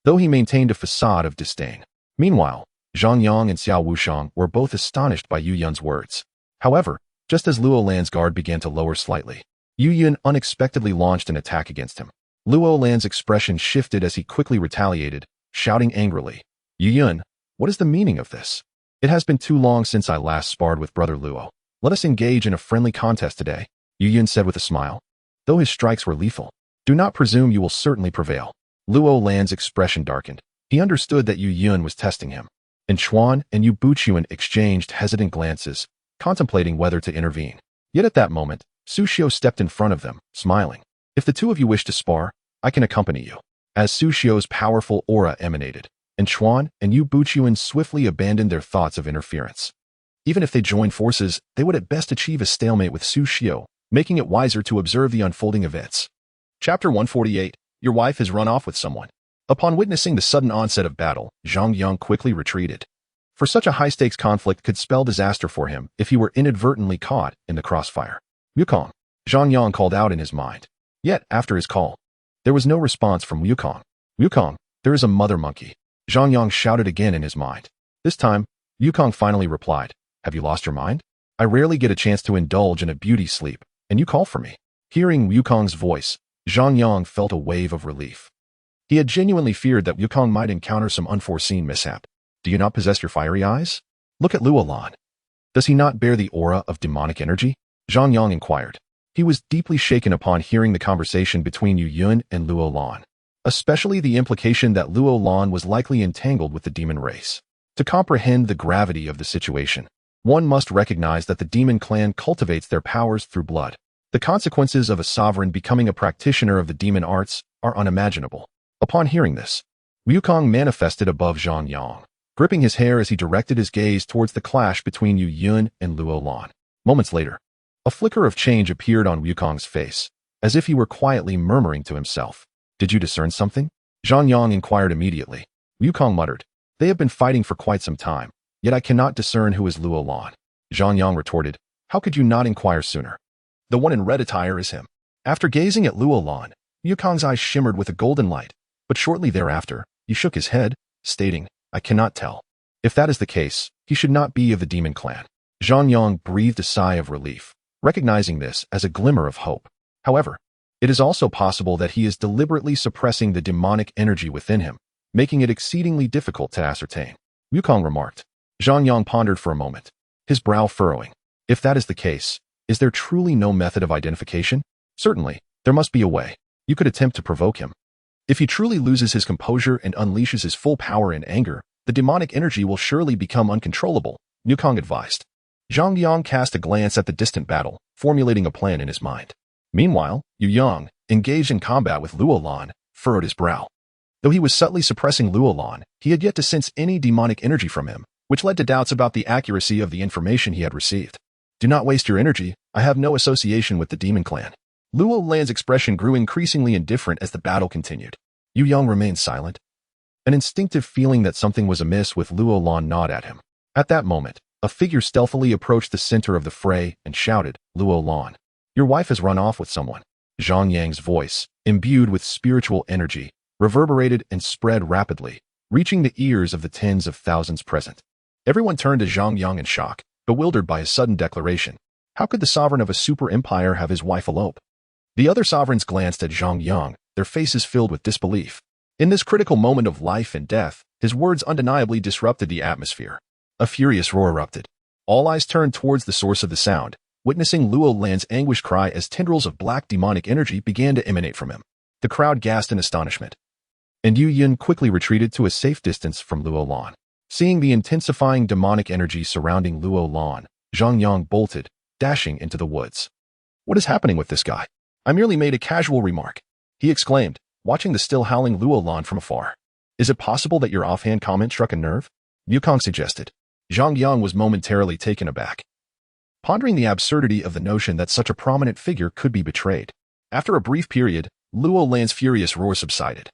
though he maintained a facade of disdain. Meanwhile, Zhang Yang and Xiao Wushang were both astonished by Yu Yun's words. However, just as Luo Lan's guard began to lower slightly, Yu Yun unexpectedly launched an attack against him. Luo Lan's expression shifted as he quickly retaliated, shouting angrily, "Yu Yun, what is the meaning of this? It has been too long since I last sparred with Brother Luo. Let us engage in a friendly contest today," Yu Yun said with a smile. Though his strikes were lethal, "Do not presume you will certainly prevail." Luo Lan's expression darkened. He understood that Yu Yun was testing him. And Chuan and Yu Buchuan exchanged hesitant glances, contemplating whether to intervene. Yet at that moment, Su Xiu stepped in front of them, smiling. "If the two of you wish to spar, I can accompany you." As Su Xiu's powerful aura emanated, and Chuan and Yu Buchuan swiftly abandoned their thoughts of interference. Even if they joined forces, they would at best achieve a stalemate with Su Xiu, making it wiser to observe the unfolding events. Chapter 148. Your wife has run off with someone. Upon witnessing the sudden onset of battle, Zhang Yang quickly retreated. For such a high-stakes conflict could spell disaster for him if he were inadvertently caught in the crossfire. "Yukong," Zhang Yang called out in his mind. Yet, after his call, there was no response from Yukong. "Yukong, there is a mother monkey," Zhang Yang shouted again in his mind. This time, Yukong finally replied, "Have you lost your mind? I rarely get a chance to indulge in a beauty sleep, and you call for me." Hearing Yukong's voice, Zhang Yang felt a wave of relief. He had genuinely feared that Yukong might encounter some unforeseen mishap. "Do you not possess your fiery eyes? Look at Luo Lan. Does he not bear the aura of demonic energy?" Zhang Yang inquired. He was deeply shaken upon hearing the conversation between Yu Yun and Luo Lan, especially the implication that Luo Lan was likely entangled with the demon race. To comprehend the gravity of the situation, one must recognize that the demon clan cultivates their powers through blood. The consequences of a sovereign becoming a practitioner of the demon arts are unimaginable. Upon hearing this, Wukong manifested above Zhang Yang, gripping his hair as he directed his gaze towards the clash between Yu Yun and Luo Lan. Moments later, a flicker of change appeared on Wukong's face, as if he were quietly murmuring to himself. "Did you discern something?" Zhang Yang inquired immediately. Wukong muttered, "They have been fighting for quite some time, yet I cannot discern who is Luo Lan." Zhang Yang retorted, "How could you not inquire sooner? The one in red attire is him." After gazing at Luo Lan, Wukong's eyes shimmered with a golden light, but shortly thereafter, he shook his head, stating, "I cannot tell. If that is the case, he should not be of the demon clan." Zhang Yang breathed a sigh of relief, recognizing this as a glimmer of hope. However, it is also possible that he is deliberately suppressing the demonic energy within him, making it exceedingly difficult to ascertain. Wukong remarked. Zhang Yang pondered for a moment, his brow furrowing. If that is the case, is there truly no method of identification? Certainly, there must be a way. You could attempt to provoke him. If he truly loses his composure and unleashes his full power in anger, the demonic energy will surely become uncontrollable, Wukong advised. Zhang Yang cast a glance at the distant battle, formulating a plan in his mind. Meanwhile, Yu Yang, engaged in combat with Luo Lan, furrowed his brow. Though he was subtly suppressing Luo Lan, he had yet to sense any demonic energy from him, which led to doubts about the accuracy of the information he had received. Do not waste your energy. I have no association with the demon clan. Luo Lan's expression grew increasingly indifferent as the battle continued. Yu Yang remained silent. An instinctive feeling that something was amiss with Luo Lan gnawed at him. At that moment, a figure stealthily approached the center of the fray and shouted, Luo Lan, your wife has run off with someone. Zhang Yang's voice, imbued with spiritual energy, reverberated and spread rapidly, reaching the ears of the tens of thousands present. Everyone turned to Zhang Yang in shock, bewildered by his sudden declaration. How could the sovereign of a super empire have his wife elope? The other sovereigns glanced at Zhang Yang, their faces filled with disbelief. In this critical moment of life and death, his words undeniably disrupted the atmosphere. A furious roar erupted. All eyes turned towards the source of the sound, witnessing Luo Lan's anguished cry as tendrils of black demonic energy began to emanate from him. The crowd gasped in astonishment. And Yu Yun quickly retreated to a safe distance from Luo Lan. Seeing the intensifying demonic energy surrounding Luo Lan, Zhang Yang bolted, dashing into the woods. What is happening with this guy? I merely made a casual remark, he exclaimed, watching the still howling Luo Lan from afar. Is it possible that your offhand comment struck a nerve? Yukong suggested. Zhang Yang was momentarily taken aback, pondering the absurdity of the notion that such a prominent figure could be betrayed. After a brief period, Luo Lan's furious roar subsided,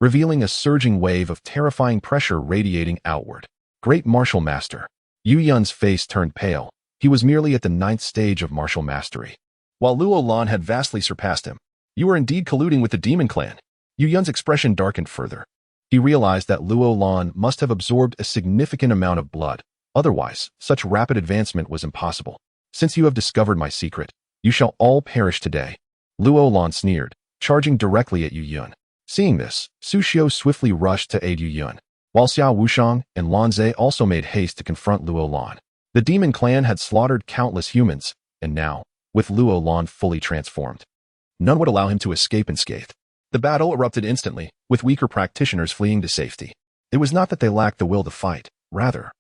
revealing a surging wave of terrifying pressure radiating outward. Great martial master. Yu Yun's face turned pale. He was merely at the 9th stage of martial mastery, while Luo Lan had vastly surpassed him. You are indeed colluding with the demon clan. Yu Yun's expression darkened further. He realized that Luo Lan must have absorbed a significant amount of blood. Otherwise, such rapid advancement was impossible. Since you have discovered my secret, you shall all perish today. Luo Lan sneered, charging directly at Yu Yun. Seeing this, Su Xiu swiftly rushed to aid Yu Yun, while Xiao Wushang and Lan Zhe also made haste to confront Luo Lan. The demon clan had slaughtered countless humans, and now, with Luo Lan fully transformed, none would allow him to escape unscathed. The battle erupted instantly, with weaker practitioners fleeing to safety. It was not that they lacked the will to fight, rather,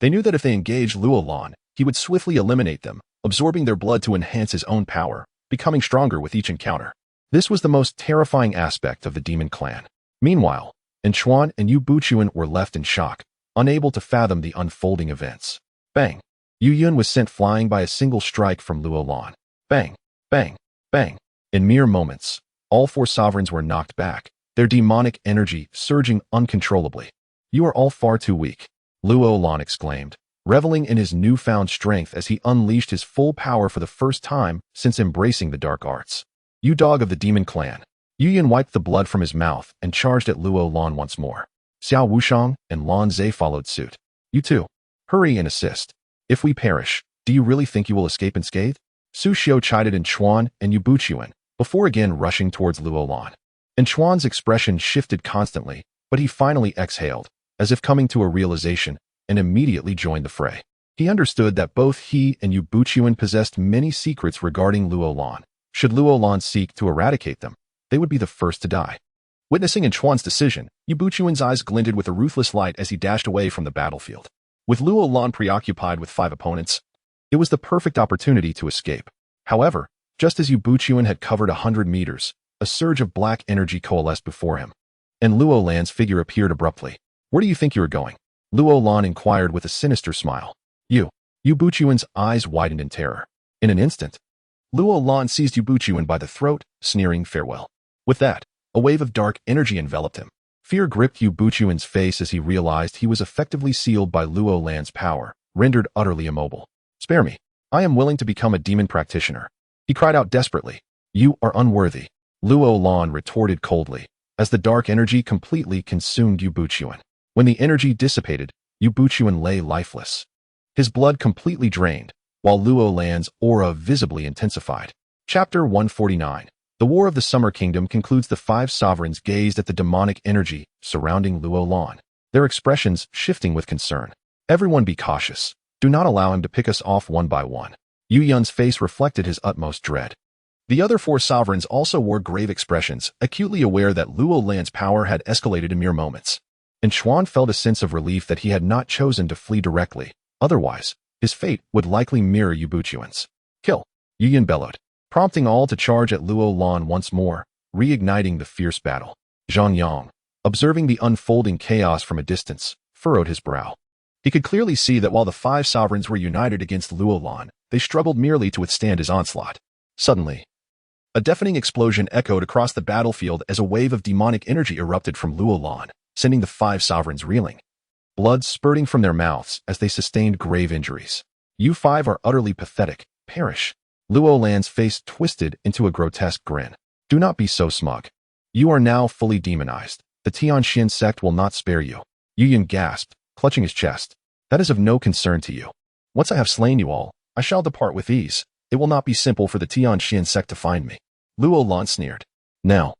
they knew that if they engaged Luo Lan, he would swiftly eliminate them, absorbing their blood to enhance his own power, becoming stronger with each encounter. This was the most terrifying aspect of the demon clan. Meanwhile, Enchuan and Yu Buchuan were left in shock, unable to fathom the unfolding events. Bang! Yu Yun was sent flying by a single strike from Luo Lan. Bang! Bang! Bang! In mere moments, all 4 sovereigns were knocked back, their demonic energy surging uncontrollably. You are all far too weak, Luo Lan exclaimed, reveling in his newfound strength as he unleashed his full power for the first time since embracing the dark arts. You dog of the demon clan. Yu Yun wiped the blood from his mouth and charged at Luo Lan once more. Xiao Wushang and Lan Zhe followed suit. You too. Hurry and assist. If we perish, do you really think you will escape unscathed? Su Xiu chided Enchuan and Yu Buchuan, before again rushing towards Luo Lan. Enchuan's expression shifted constantly, but he finally exhaled, as if coming to a realization, and immediately joined the fray. He understood that both he and Yu Buchuan possessed many secrets regarding Luo Lan. Should Luo Lan seek to eradicate them, they would be the first to die. Witnessing Enchuan's decision, Yu Buchuan's eyes glinted with a ruthless light as he dashed away from the battlefield. With Luo Lan preoccupied with 5 opponents, it was the perfect opportunity to escape. However, just as Yu Buchuan had covered 100 meters, a surge of black energy coalesced before him, and Luo Lan's figure appeared abruptly. Where do you think you are going? Luo Lan inquired with a sinister smile. Yu Buchuan's eyes widened in terror. In an instant, Luo Lan seized Yu Buchuan by the throat, sneering farewell. With that, a wave of dark energy enveloped him. Fear gripped Yu Buchuan's face as he realized he was effectively sealed by Luo Lan's power, rendered utterly immobile. Spare me. I am willing to become a demon practitioner. He cried out desperately. You are unworthy, Luo Lan retorted coldly, as the dark energy completely consumed Yu Buchuan. When the energy dissipated, Yu Buchuan lay lifeless, his blood completely drained, while Luo Lan's aura visibly intensified. Chapter 149. The War of the Summer Kingdom concludes. The 5 sovereigns gazed at the demonic energy surrounding Luo Lan, their expressions shifting with concern. Everyone be cautious. Do not allow him to pick us off one by one. Yu Yun's face reflected his utmost dread. The other 4 sovereigns also wore grave expressions, acutely aware that Luo Lan's power had escalated in mere moments. And Chuan felt a sense of relief that he had not chosen to flee directly. Otherwise, his fate would likely mirror Yu Buchuan's. Kill! Yu Yun bellowed, prompting all to charge at Luo Lan once more, reigniting the fierce battle. Zhang Yang, observing the unfolding chaos from a distance, furrowed his brow. He could clearly see that while the five sovereigns were united against Luo Lan, they struggled merely to withstand his onslaught. Suddenly, a deafening explosion echoed across the battlefield as a wave of demonic energy erupted from Luo Lan, sending the five sovereigns reeling, blood spurting from their mouths as they sustained grave injuries. You five are utterly pathetic. Perish. Luo Lan's face twisted into a grotesque grin. Do not be so smug. You are now fully demonized. The Tianxian sect will not spare you. Yu Yin gasped, clutching his chest. That is of no concern to you. Once I have slain you all, I shall depart with ease. It will not be simple for the Tianxian sect to find me. Luo Lan sneered. Now,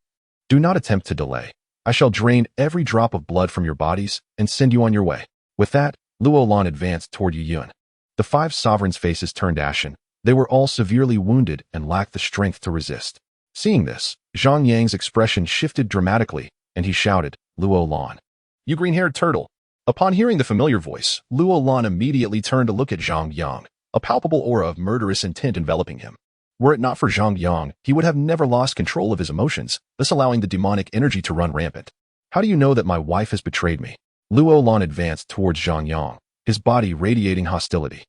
do not attempt to delay. I shall drain every drop of blood from your bodies and send you on your way. With that, Luo Lan advanced toward Yu Yun. The five sovereigns' faces turned ashen. They were all severely wounded and lacked the strength to resist. Seeing this, Zhang Yang's expression shifted dramatically, and he shouted, Luo Lan, you green-haired turtle. Upon hearing the familiar voice, Luo Lan immediately turned to look at Zhang Yang, a palpable aura of murderous intent enveloping him. Were it not for Zhang Yang, he would have never lost control of his emotions, thus allowing the demonic energy to run rampant. How do you know that my wife has betrayed me? Luo Lan advanced towards Zhang Yang, his body radiating hostility.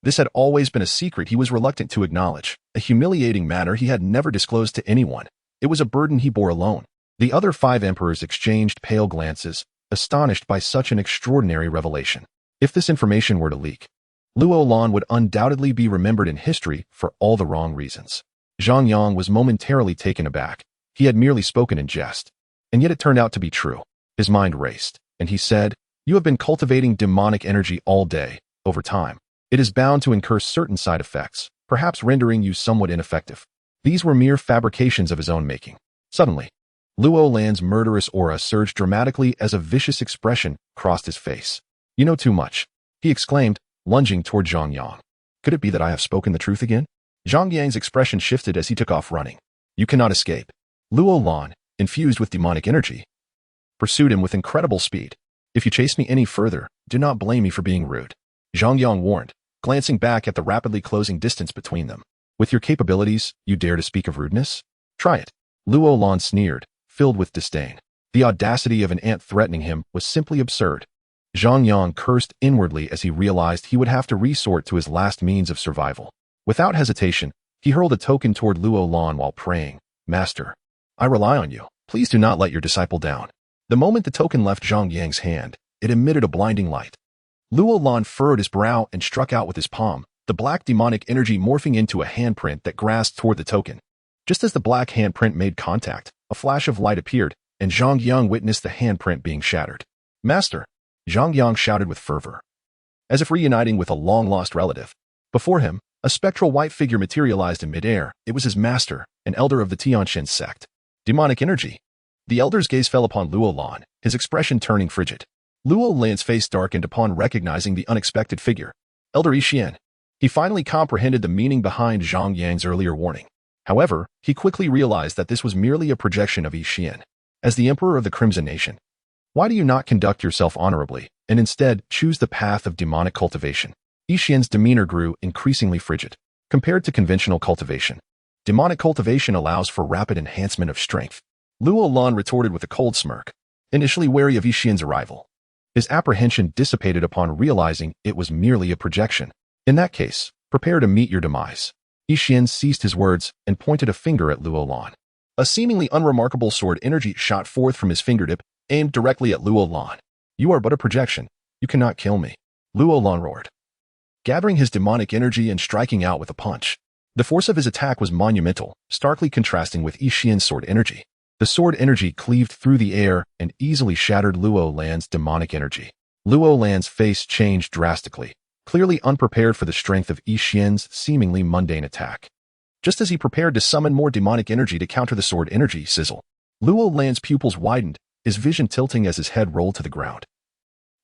This had always been a secret he was reluctant to acknowledge, a humiliating matter he had never disclosed to anyone. It was a burden he bore alone. The other five emperors exchanged pale glances, astonished by such an extraordinary revelation. If this information were to leak, Luo Lan would undoubtedly be remembered in history for all the wrong reasons. Zhang Yang was momentarily taken aback. He had merely spoken in jest, and yet it turned out to be true. His mind raced, and he said, you have been cultivating demonic energy all day. Over time, it is bound to incur certain side effects, perhaps rendering you somewhat ineffective. These were mere fabrications of his own making. Suddenly, Luo Lan's murderous aura surged dramatically as a vicious expression crossed his face. You know too much, he exclaimed, lunging toward Zhang Yang. Could it be that I have spoken the truth again? Zhang Yang's expression shifted as he took off running. You cannot escape. Luo Lan, infused with demonic energy, pursued him with incredible speed. If you chase me any further, do not blame me for being rude, Zhang Yang warned, glancing back at the rapidly closing distance between them. With your capabilities, you dare to speak of rudeness? Try it. Luo Lan sneered, filled with disdain. The audacity of an ant threatening him was simply absurd. Zhang Yang cursed inwardly as he realized he would have to resort to his last means of survival. Without hesitation, he hurled a token toward Luo Lan while praying, Master, I rely on you. Please do not let your disciple down. The moment the token left Zhang Yang's hand, it emitted a blinding light. Luo Lan furrowed his brow and struck out with his palm, the black demonic energy morphing into a handprint that grasped toward the token. Just as the black handprint made contact, a flash of light appeared, and Zhang Yang witnessed the handprint being shattered. Master, Zhang Yang shouted with fervor, as if reuniting with a long-lost relative. Before him, a spectral white figure materialized in midair. It was his master, an elder of the Tianxian sect. Demonic energy. The elder's gaze fell upon Luo Lan, his expression turning frigid. Luo Lan's face darkened upon recognizing the unexpected figure. Elder Yixian. He finally comprehended the meaning behind Zhang Yang's earlier warning. However, he quickly realized that this was merely a projection of Yixian. As the emperor of the Crimson Nation, why do you not conduct yourself honorably, and instead choose the path of demonic cultivation? Yixian's demeanor grew increasingly frigid. Compared to conventional cultivation, demonic cultivation allows for rapid enhancement of strength. Luo Lan retorted with a cold smirk, initially wary of Yixian's arrival. His apprehension dissipated upon realizing it was merely a projection. In that case, prepare to meet your demise. Yixian ceased his words and pointed a finger at Luo Lan. A seemingly unremarkable sword energy shot forth from his fingertip, aimed directly at Luo Lan. You are but a projection. You cannot kill me, Luo Lan roared, gathering his demonic energy and striking out with a punch. The force of his attack was monumental, starkly contrasting with Yixian's sword energy. The sword energy cleaved through the air and easily shattered Luo Lan's demonic energy. Luo Lan's face changed drastically, clearly unprepared for the strength of Yixian's seemingly mundane attack. Just as he prepared to summon more demonic energy to counter the sword energy sizzle, Luo Lan's pupils widened, his vision tilting as his head rolled to the ground,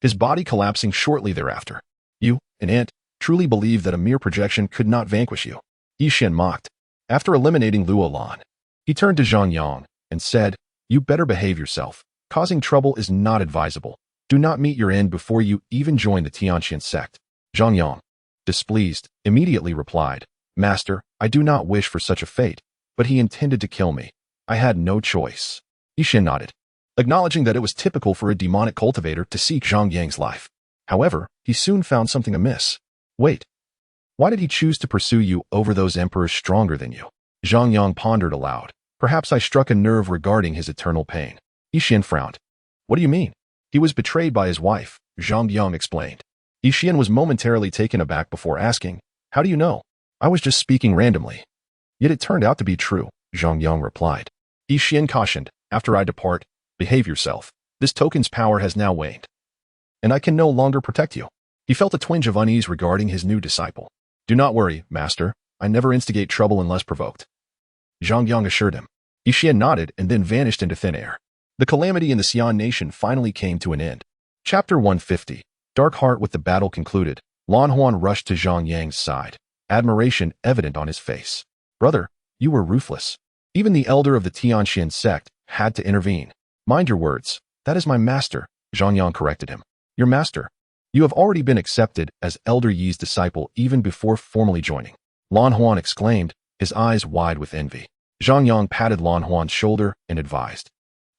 his body collapsing shortly thereafter. You, an ant, truly believe that a mere projection could not vanquish you? Yixian mocked. After eliminating Luo Lan, he turned to Zhang Yang and said, you better behave yourself. Causing trouble is not advisable. Do not meet your end before you even join the Tianxian sect. Zhang Yang, displeased, immediately replied, Master, I do not wish for such a fate, but he intended to kill me. I had no choice. Yixian nodded, acknowledging that it was typical for a demonic cultivator to seek Zhang Yang's life. However, he soon found something amiss. Wait, why did he choose to pursue you over those emperors stronger than you? Zhang Yang pondered aloud. Perhaps I struck a nerve regarding his eternal pain. Yixian frowned. What do you mean? He was betrayed by his wife, Zhang Yang explained. Yixian was momentarily taken aback before asking, how do you know? I was just speaking randomly. Yet it turned out to be true, Zhang Yang replied. Yixian cautioned, after I depart, behave yourself. This token's power has now waned, and I can no longer protect you. He felt a twinge of unease regarding his new disciple. Do not worry, master. I never instigate trouble unless provoked. Zhang Yang assured him. Yixian nodded and then vanished into thin air. The calamity in the Xian nation finally came to an end. Chapter 150. Dark Heart. With the battle concluded, Lan Huan rushed to Zhang Yang's side, admiration evident on his face. Brother, you were ruthless. Even the elder of the Tianxian sect had to intervene. Mind your words. That is my master, Zhang Yang corrected him. Your master. You have already been accepted as Elder Yi's disciple even before formally joining. Lan Huan exclaimed, his eyes wide with envy. Zhang Yang patted Lan Huan's shoulder and advised.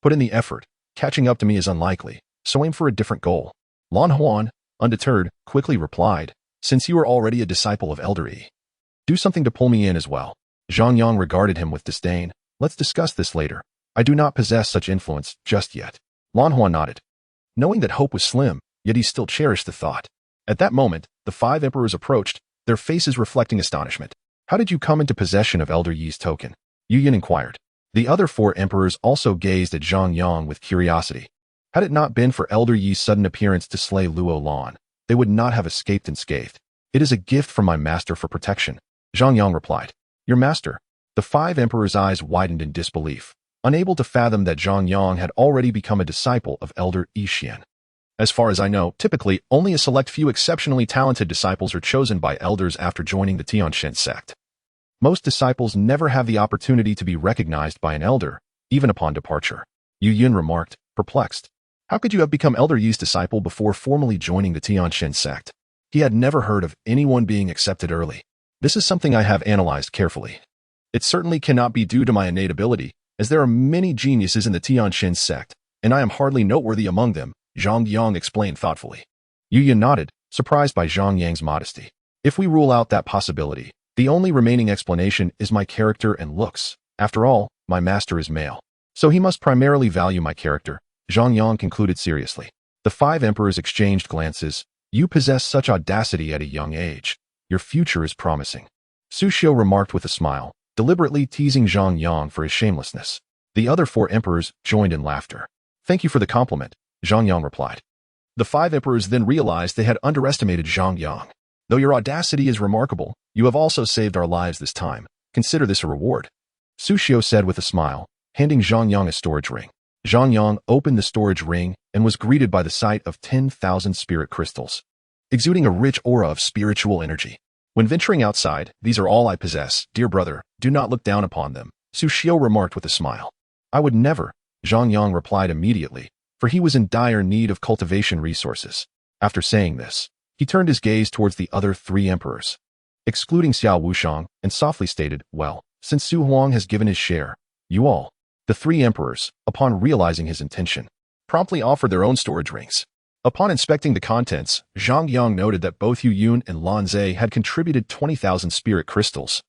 Put in the effort. Catching up to me is unlikely, so aim for a different goal. Lan Huan, undeterred, quickly replied, since you are already a disciple of Elder Yi, do something to pull me in as well. Zhang Yang regarded him with disdain. Let's discuss this later. I do not possess such influence just yet. Lan Huan nodded. Knowing that hope was slim, yet he still cherished the thought. At that moment, the 5 emperors approached, their faces reflecting astonishment. How did you come into possession of Elder Yi's token? Yu Yin inquired. The other 4 emperors also gazed at Zhang Yang with curiosity. Had it not been for Elder Yi's sudden appearance to slay Luo Lan, they would not have escaped unscathed. It is a gift from my master for protection. Zhang Yang replied. Your master? The 5 emperors' eyes widened in disbelief, unable to fathom that Zhang Yang had already become a disciple of Elder Yixian. As far as I know, typically, only a select few exceptionally talented disciples are chosen by elders after joining the Tianxian sect. Most disciples never have the opportunity to be recognized by an elder, even upon departure. Yu Yin remarked, perplexed. How could you have become Elder Yi's disciple before formally joining the Tianxian sect? He had never heard of anyone being accepted early. This is something I have analyzed carefully. It certainly cannot be due to my innate ability, as there are many geniuses in the Tianxian sect, and I am hardly noteworthy among them, Zhang Yang explained thoughtfully. Yu Yin nodded, surprised by Zhang Yang's modesty. If we rule out that possibility, the only remaining explanation is my character and looks. After all, my master is male, so he must primarily value my character, Zhang Yang concluded seriously. The 5 emperors exchanged glances. You possess such audacity at a young age. Your future is promising. Su Xiu remarked with a smile, deliberately teasing Zhang Yang for his shamelessness. The other 4 emperors joined in laughter. Thank you for the compliment, Zhang Yang replied. The 5 emperors then realized they had underestimated Zhang Yang. Though your audacity is remarkable, you have also saved our lives this time. Consider this a reward. Su Xiu said with a smile, handing Zhang Yang a storage ring. Zhang Yang opened the storage ring and was greeted by the sight of 10,000 spirit crystals, exuding a rich aura of spiritual energy. When venturing outside, these are all I possess. Dear brother, do not look down upon them, Su Xiu remarked with a smile. I would never, Zhang Yang replied immediately, for he was in dire need of cultivation resources. After saying this, he turned his gaze towards the other 3 emperors, excluding Xiao Wushang, and softly stated, well, since Su Huang has given his share, you all. The 3 emperors, upon realizing his intention, promptly offered their own storage rings. Upon inspecting the contents, Zhang Yang noted that both Yu Yun and Lan Zhe had contributed 20,000 spirit crystals,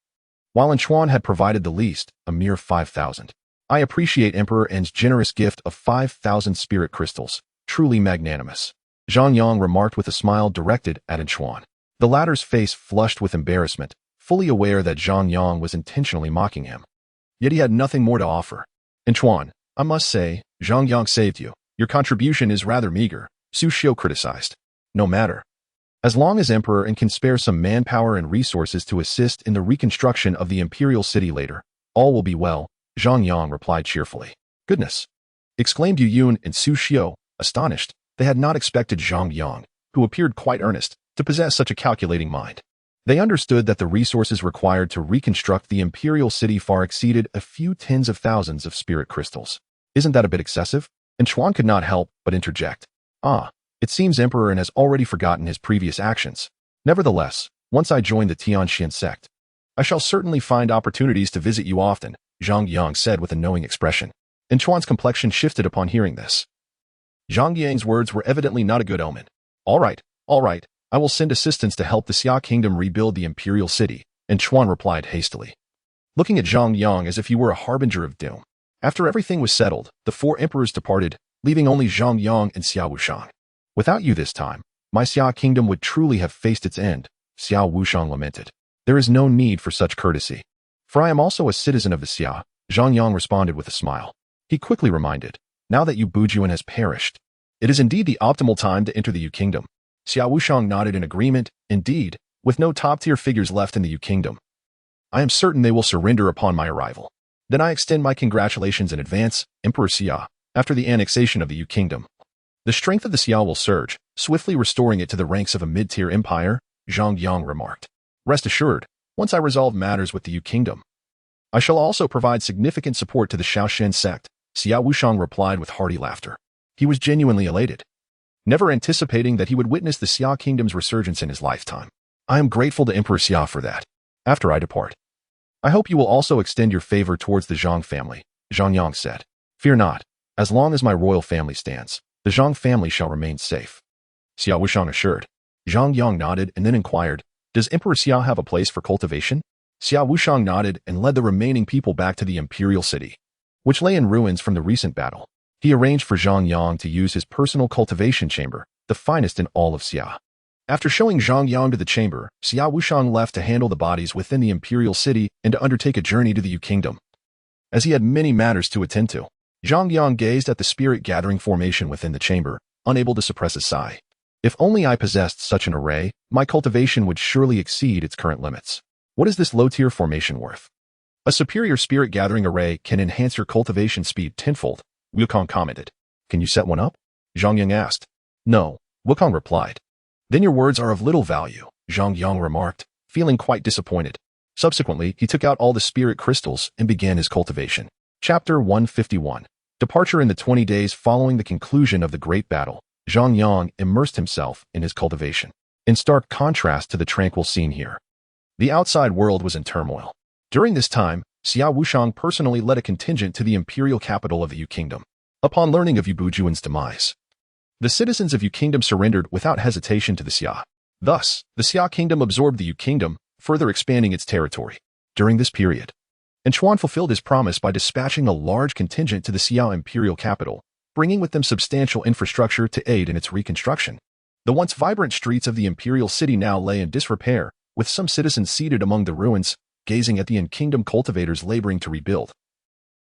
while Chuan had provided the least, a mere 5,000. I appreciate Emperor N's generous gift of 5,000 spirit crystals, truly magnanimous, Zhang Yang remarked with a smile directed at Chuan. The latter's face flushed with embarrassment, fully aware that Zhang Yang was intentionally mocking him. Yet he had nothing more to offer. Chuan, I must say, Zhang Yang saved you. Your contribution is rather meager, Su Xiu criticized. No matter. As long as Emperor N can spare some manpower and resources to assist in the reconstruction of the Imperial City later, all will be well, Zhang Yang replied cheerfully. Goodness! Exclaimed Yu Yun and Su Xiu, astonished. They had not expected Zhang Yang, who appeared quite earnest, to possess such a calculating mind. They understood that the resources required to reconstruct the Imperial City far exceeded a few tens of thousands of spirit crystals. Isn't that a bit excessive? And Chuan could not help but interject. It seems Emperor N has already forgotten his previous actions. Nevertheless, once I join the Tianxian sect, I shall certainly find opportunities to visit you often, Zhang Yang said with a knowing expression. And Chuan's complexion shifted upon hearing this. Zhang Yang's words were evidently not a good omen. All right, All right, I will send assistance to help the Xia kingdom rebuild the Imperial City, and Chuan replied hastily, looking at Zhang Yang as if he were a harbinger of doom. After everything was settled, the four emperors departed, leaving only Zhang Yang and Xiao Wushang. Without you this time, my Xia kingdom would truly have faced its end, Xiao Wushang lamented. There is no need for such courtesy. For I am also a citizen of the Xia, Zhang Yang responded with a smile. He quickly reminded, now that Yu Bujuan has perished, it is indeed the optimal time to enter the Yu kingdom. Xiao Wushang nodded in agreement. Indeed, with no top-tier figures left in the Yu kingdom, I am certain they will surrender upon my arrival. Then I extend my congratulations in advance, Emperor Xia, after the annexation of the Yu kingdom. The strength of the Xia will surge, swiftly restoring it to the ranks of a mid-tier empire, Zhang Yang remarked. Rest assured, once I resolve matters with the Yu kingdom, I shall also provide significant support to the Shaoshan sect, Xiao Wushang replied with hearty laughter. He was genuinely elated, never anticipating that he would witness the Xia kingdom's resurgence in his lifetime. I am grateful to Emperor Xia for that. After I depart, I hope you will also extend your favor towards the Zhang family, Zhang Yang said. Fear not, as long as my royal family stands, the Zhang family shall remain safe, Xiao Wushang assured. Zhang Yang nodded and then inquired, does Emperor Xia have a place for cultivation? Xiao Wushang nodded and led the remaining people back to the Imperial City, which lay in ruins from the recent battle. He arranged for Zhang Yang to use his personal cultivation chamber, the finest in all of Xia. After showing Zhang Yang to the chamber, Xiao Wushang left to handle the bodies within the Imperial City and to undertake a journey to the Yu kingdom, as he had many matters to attend to. Zhang Yang gazed at the spirit-gathering formation within the chamber, unable to suppress a sigh. If only I possessed such an array, my cultivation would surely exceed its current limits. What is this low-tier formation worth? A superior spirit-gathering array can enhance your cultivation speed tenfold, Wukong commented. Can you set one up? Zhang Yang asked. No, Wukong replied. Then your words are of little value, Zhang Yang remarked, feeling quite disappointed. Subsequently, he took out all the spirit crystals and began his cultivation. Chapter 151. Departure. In the 20 days following the conclusion of the great battle, Zhang Yang immersed himself in his cultivation. In stark contrast to the tranquil scene here, the outside world was in turmoil. During this time, Xiao Wushang personally led a contingent to the imperial capital of the Yu kingdom. Upon learning of Yu Bujuan's demise, the citizens of Yu kingdom surrendered without hesitation to the Xia. Thus, the Xia kingdom absorbed the Yu kingdom, further expanding its territory. During this period, Chuan fulfilled his promise by dispatching a large contingent to the Xia imperial capital, bringing with them substantial infrastructure to aid in its reconstruction. The once vibrant streets of the Imperial City now lay in disrepair, with some citizens seated among the ruins, gazing at the in-kingdom cultivators laboring to rebuild,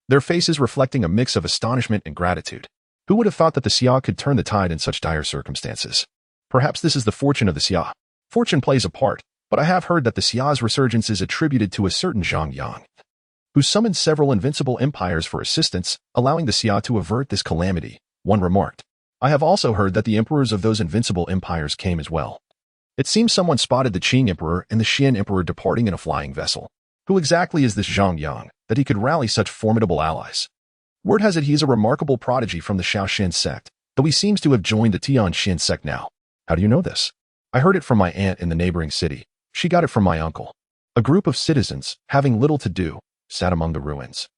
their faces reflecting a mix of astonishment and gratitude. Who would have thought that the Xia could turn the tide in such dire circumstances? Perhaps this is the fortune of the Xia. Fortune plays a part, but I have heard that the Xia's resurgence is attributed to a certain Zhang Yang, who summoned several invincible empires for assistance, allowing the Xia to avert this calamity, one remarked. I have also heard that the emperors of those invincible empires came as well. It seems someone spotted the Qing emperor and the Xian emperor departing in a flying vessel. Who exactly is this Zhang Yang, that he could rally such formidable allies? Word has it he is a remarkable prodigy from the Shaoshan sect, though he seems to have joined the Tianxin sect now. How do you know this? I heard it from my aunt in the neighboring city. She got it from my uncle. A group of citizens, having little to do, sat among the ruins,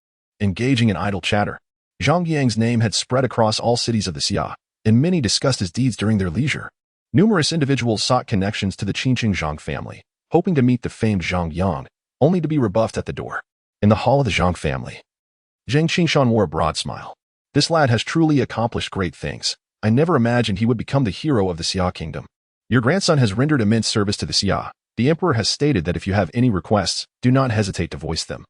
engaging in idle chatter. Zhang Yang's name had spread across all cities of the Xia, and many discussed his deeds during their leisure. Numerous individuals sought connections to the Qingqing Zhang family, hoping to meet the famed Zhang Yang, only to be rebuffed at the door. In the hall of the Zhang family, Zhang Qingshan wore a broad smile. This lad has truly accomplished great things. I never imagined he would become the hero of the Xia kingdom. Your grandson has rendered immense service to the Xia. The emperor has stated that if you have any requests, do not hesitate to voice them,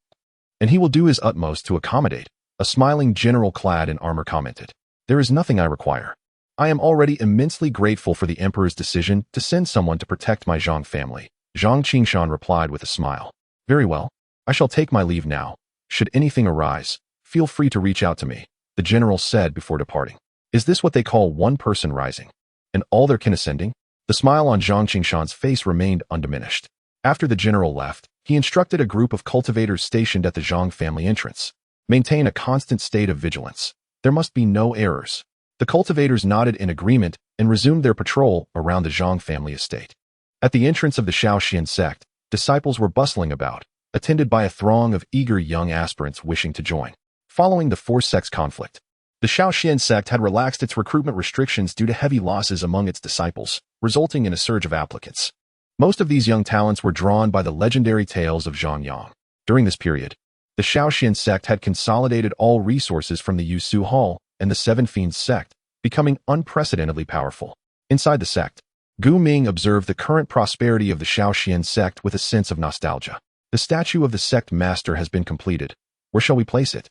and he will do his utmost to accommodate. A smiling general clad in armor commented. There is nothing I require. I am already immensely grateful for the emperor's decision to send someone to protect my Zhang family. Zhang Qingshan replied with a smile. Very well. I shall take my leave now. Should anything arise, feel free to reach out to me, the general said before departing. Is this what they call one person rising, and all their kin ascending? The smile on Zhang Qingshan's face remained undiminished. After the general left, he instructed a group of cultivators stationed at the Zhang family entrance. Maintain a constant state of vigilance. There must be no errors. The cultivators nodded in agreement and resumed their patrol around the Zhang family estate. At the entrance of the Shaoshan sect, disciples were bustling about, attended by a throng of eager young aspirants wishing to join. Following the four sects conflict, The Shaoxian sect had relaxed its recruitment restrictions due to heavy losses among its disciples, resulting in a surge of applicants. Most of these young talents were drawn by the legendary tales of Zhang Yang. During this period, the Shaoxian sect had consolidated all resources from the Yusu Hall and the Seven Fiends sect, becoming unprecedentedly powerful. Inside the sect, Gu Ming observed the current prosperity of the Shaoxian sect with a sense of nostalgia. The statue of the sect master has been completed. Where shall we place it?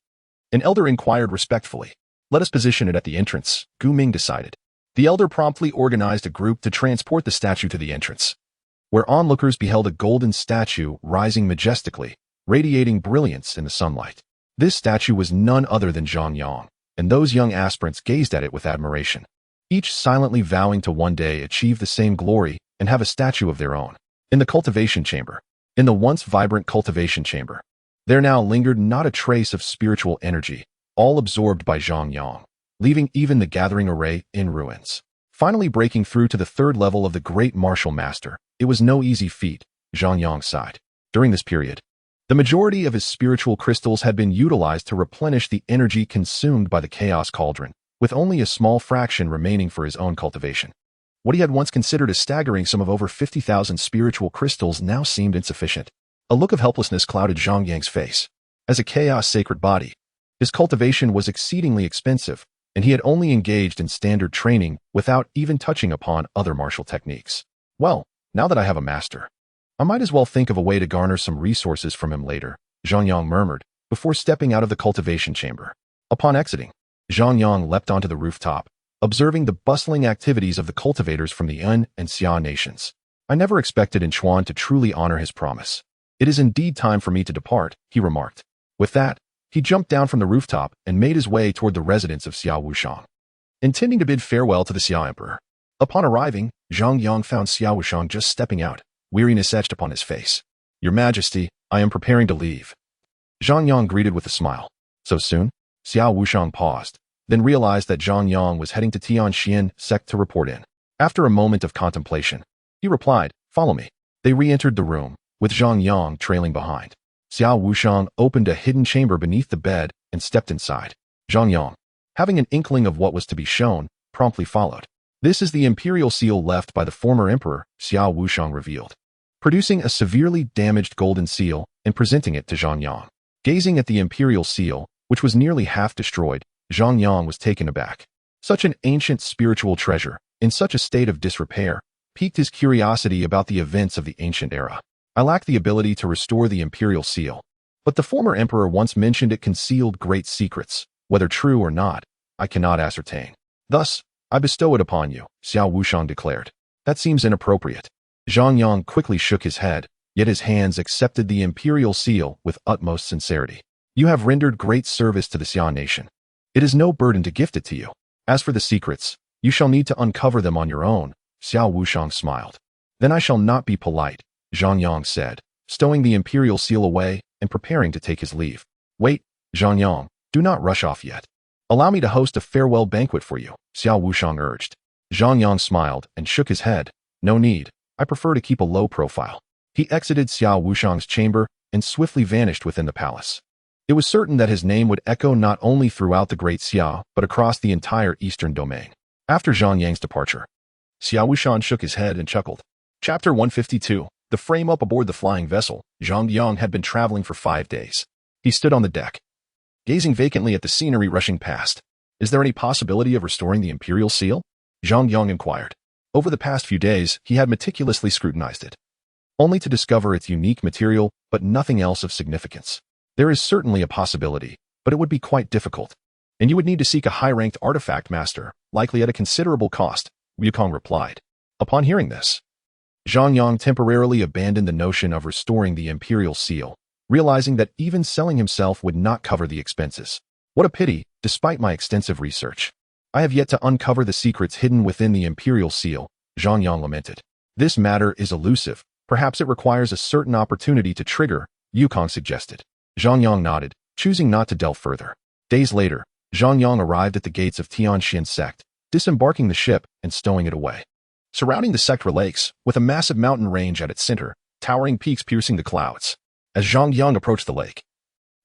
An elder inquired respectfully. Let us position it at the entrance, Gu Ming decided. The elder promptly organized a group to transport the statue to the entrance, where onlookers beheld a golden statue rising majestically, radiating brilliance in the sunlight. This statue was none other than Zhang Yang, and those young aspirants gazed at it with admiration, each silently vowing to one day achieve the same glory and have a statue of their own. In the cultivation chamber, in the once vibrant cultivation chamber, there now lingered not a trace of spiritual energy, all absorbed by Zhang Yang, leaving even the gathering array in ruins. Finally breaking through to the third level of the great martial master, it was no easy feat, Zhang Yang sighed. During this period, the majority of his spiritual crystals had been utilized to replenish the energy consumed by the chaos cauldron, with only a small fraction remaining for his own cultivation. What he had once considered a staggering sum of over 50,000 spiritual crystals now seemed insufficient. A look of helplessness clouded Zhang Yang's face. As a chaos sacred body, his cultivation was exceedingly expensive, and he had only engaged in standard training without even touching upon other martial techniques. Well, now that I have a master, I might as well think of a way to garner some resources from him later, Zhang Yang murmured, before stepping out of the cultivation chamber. Upon exiting, Zhang Yang leapt onto the rooftop, observing the bustling activities of the cultivators from the Yun and Xia nations. I never expected in Chuan to truly honor his promise. It is indeed time for me to depart, he remarked. With that, he jumped down from the rooftop and made his way toward the residence of Xiao Wushang, intending to bid farewell to the Xia Emperor. Upon arriving, Zhang Yang found Xiao Wushang just stepping out, weariness etched upon his face. Your Majesty, I am preparing to leave. Zhang Yang greeted with a smile. So soon? Xiao Wushang paused, then realized that Zhang Yang was heading to Tianxian Sect to report in. After a moment of contemplation, he replied, follow me. They re-entered the room, with Zhang Yang trailing behind. Xiao Wushang opened a hidden chamber beneath the bed and stepped inside. Zhang Yang, having an inkling of what was to be shown, promptly followed. This is the imperial seal left by the former emperor, Xiao Wushang revealed, producing a severely damaged golden seal and presenting it to Zhang Yang. Gazing at the imperial seal, which was nearly half destroyed, Zhang Yang was taken aback. Such an ancient spiritual treasure, in such a state of disrepair, piqued his curiosity about the events of the ancient era. I lack the ability to restore the imperial seal, but the former emperor once mentioned it concealed great secrets. Whether true or not, I cannot ascertain. Thus, I bestow it upon you, Xiao Wushang declared. That seems inappropriate. Zhang Yang quickly shook his head, yet his hands accepted the imperial seal with utmost sincerity. You have rendered great service to the Xia nation. It is no burden to gift it to you. As for the secrets, you shall need to uncover them on your own, Xiao Wushang smiled. Then I shall not be polite, Zhang Yang said, stowing the imperial seal away and preparing to take his leave. Wait, Zhang Yang, do not rush off yet. Allow me to host a farewell banquet for you, Xiao Wushang urged. Zhang Yang smiled and shook his head. No need, I prefer to keep a low profile. He exited Xiao Wushang's chamber and swiftly vanished within the palace. It was certain that his name would echo not only throughout the Great Xia, but across the entire eastern domain. After Zhang Yang's departure, Xiao Wushang shook his head and chuckled. Chapter 152. The frame up aboard the flying vessel. Zhang Yang had been traveling for 5 days. He stood on the deck, gazing vacantly at the scenery rushing past. Is there any possibility of restoring the imperial seal? Zhang Yang inquired. Over the past few days, he had meticulously scrutinized it, only to discover its unique material, but nothing else of significance. There is certainly a possibility, but it would be quite difficult, and you would need to seek a high-ranked artifact master, likely at a considerable cost, Wukong replied. Upon hearing this, Zhang Yang temporarily abandoned the notion of restoring the imperial seal, realizing that even selling himself would not cover the expenses. What a pity, despite my extensive research. I have yet to uncover the secrets hidden within the imperial seal, Zhang Yang lamented. This matter is elusive. Perhaps it requires a certain opportunity to trigger, Wukong suggested. Zhang Yang nodded, choosing not to delve further. Days later, Zhang Yang arrived at the gates of Tianxian Sect, disembarking the ship and stowing it away. Surrounding the Sect were lakes, with a massive mountain range at its center, towering peaks piercing the clouds. As Zhang Yang approached the lake,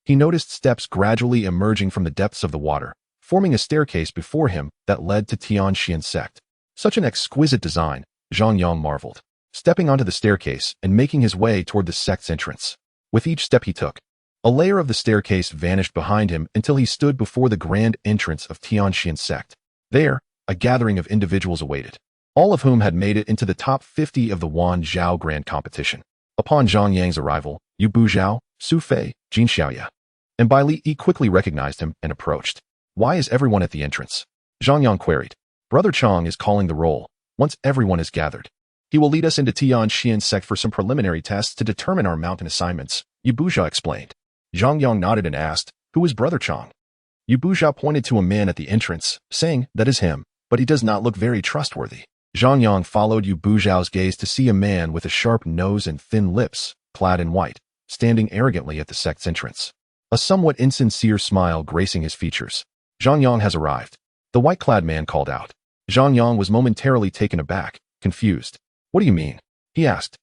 he noticed steps gradually emerging from the depths of the water, forming a staircase before him that led to Tianxian Sect. Such an exquisite design, Zhang Yang marveled, stepping onto the staircase and making his way toward the sect's entrance. With each step he took, a layer of the staircase vanished behind him until he stood before the grand entrance of Tianxian Sect. There, a gathering of individuals awaited, all of whom had made it into the top 50 of the WAN Xiao Grand Competition. Upon Zhang Yang's arrival, Yu Buzhao, Su Fei, Jin Xiaoya, and Bai Li quickly recognized him and approached. Why is everyone at the entrance? Zhang Yang queried. Brother Chang is calling the roll. Once everyone is gathered, he will lead us into Tianxian Sect for some preliminary tests to determine our mountain assignments, Yu Buzhao explained. Zhang Yang nodded and asked, who is Brother Chang? Yu Buzhao pointed to a man at the entrance, saying, that is him, but he does not look very trustworthy. Zhang Yang followed Yu Buzhao's gaze to see a man with a sharp nose and thin lips, clad in white, standing arrogantly at the sect's entrance. A somewhat insincere smile gracing his features. Zhang Yang has arrived. The white-clad man called out. Zhang Yang was momentarily taken aback, confused. What do you mean? He asked.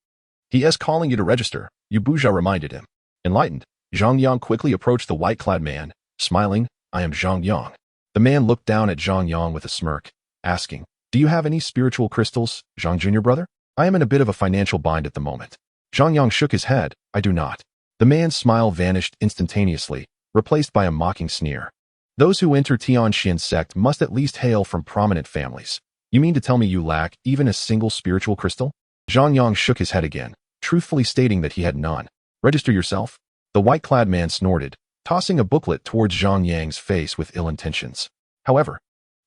He is calling you to register, Yu Buzhao reminded him. Enlightened, Zhang Yang quickly approached the white-clad man, smiling, I am Zhang Yang. The man looked down at Zhang Yang with a smirk, asking, do you have any spiritual crystals, Zhang Jr. brother? I am in a bit of a financial bind at the moment. Zhang Yang shook his head, I do not. The man's smile vanished instantaneously, replaced by a mocking sneer. Those who enter Tianxian Sect must at least hail from prominent families. You mean to tell me you lack even a single spiritual crystal? Zhang Yang shook his head again, truthfully stating that he had none. Register yourself? The white-clad man snorted, tossing a booklet towards Zhang Yang's face with ill intentions. However,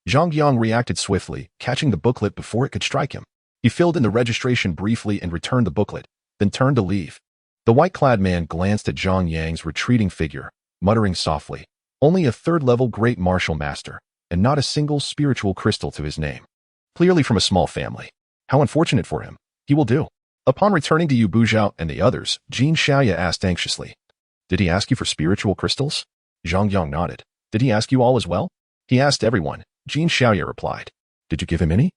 Zhang Yang reacted swiftly, catching the booklet before it could strike him. He filled in the registration briefly and returned the booklet, then turned to leave. The white-clad man glanced at Zhang Yang's retreating figure, muttering softly, only a third-level great martial master, and not a single spiritual crystal to his name. Clearly from a small family. How unfortunate for him. He will do. Upon returning to Yu Buzhao and the others, Jin Xiaoya asked anxiously, did he ask you for spiritual crystals? Zhang Yang nodded. Did he ask you all as well? He asked everyone, Jin Xiaoya replied. Did you give him any?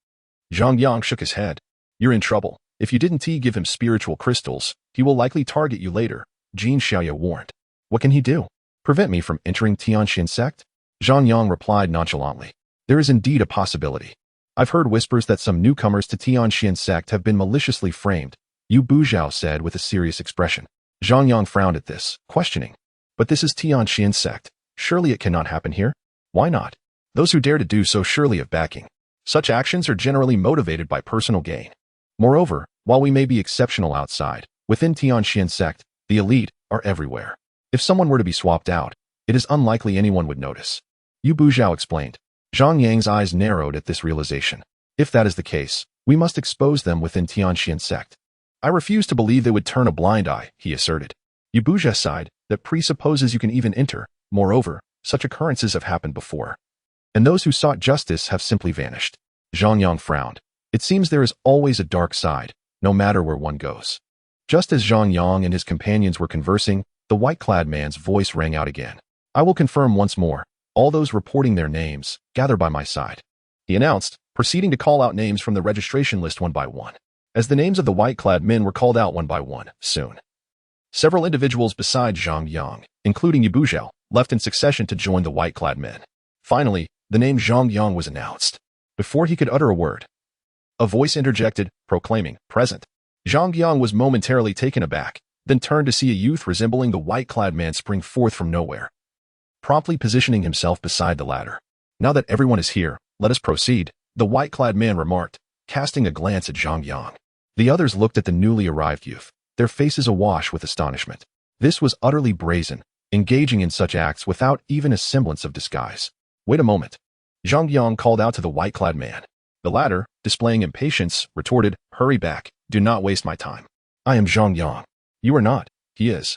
Zhang Yang shook his head. You're in trouble. If you didn't give him spiritual crystals, he will likely target you later, Jin Xiaoya warned. What can he do? Prevent me from entering Tianxian Sect? Zhang Yang replied nonchalantly. There is indeed a possibility. I've heard whispers that some newcomers to Tianxian Sect have been maliciously framed, Yu Buzhao said with a serious expression. Zhang Yang frowned at this, questioning. But this is Tianxian Sect. Surely it cannot happen here? Why not? Those who dare to do so surely have backing. Such actions are generally motivated by personal gain. Moreover, while we may be exceptional outside, within Tianxian Sect, the elite are everywhere. If someone were to be swapped out, it is unlikely anyone would notice. Yu Buzhao explained. Zhang Yang's eyes narrowed at this realization. If that is the case, we must expose them within Tianxian Sect. I refuse to believe they would turn a blind eye, he asserted. Yu Buzhao sighed, that presupposes you can even enter. Moreover, such occurrences have happened before. And those who sought justice have simply vanished. Zhang Yang frowned. It seems there is always a dark side, no matter where one goes. Just as Zhang Yang and his companions were conversing, the white-clad man's voice rang out again. I will confirm once more. All those reporting their names, gather by my side. He announced, proceeding to call out names from the registration list one by one. As the names of the white-clad men were called out one by one, soon, several individuals besides Zhang Yang, including Yu Buzhao, left in succession to join the white-clad men. Finally, the name Zhang Yang was announced. Before he could utter a word, a voice interjected, proclaiming, present. Zhang Yang was momentarily taken aback, then turned to see a youth resembling the white-clad man spring forth from nowhere, promptly positioning himself beside the latter. Now that everyone is here, let us proceed, the white-clad man remarked, casting a glance at Zhang Yang. The others looked at the newly arrived youth, their faces awash with astonishment. This was utterly brazen, engaging in such acts without even a semblance of disguise. Wait a moment. Zhang Yang called out to the white-clad man. The latter, displaying impatience, retorted, hurry back, do not waste my time. I am Zhang Yang. You are not, he is.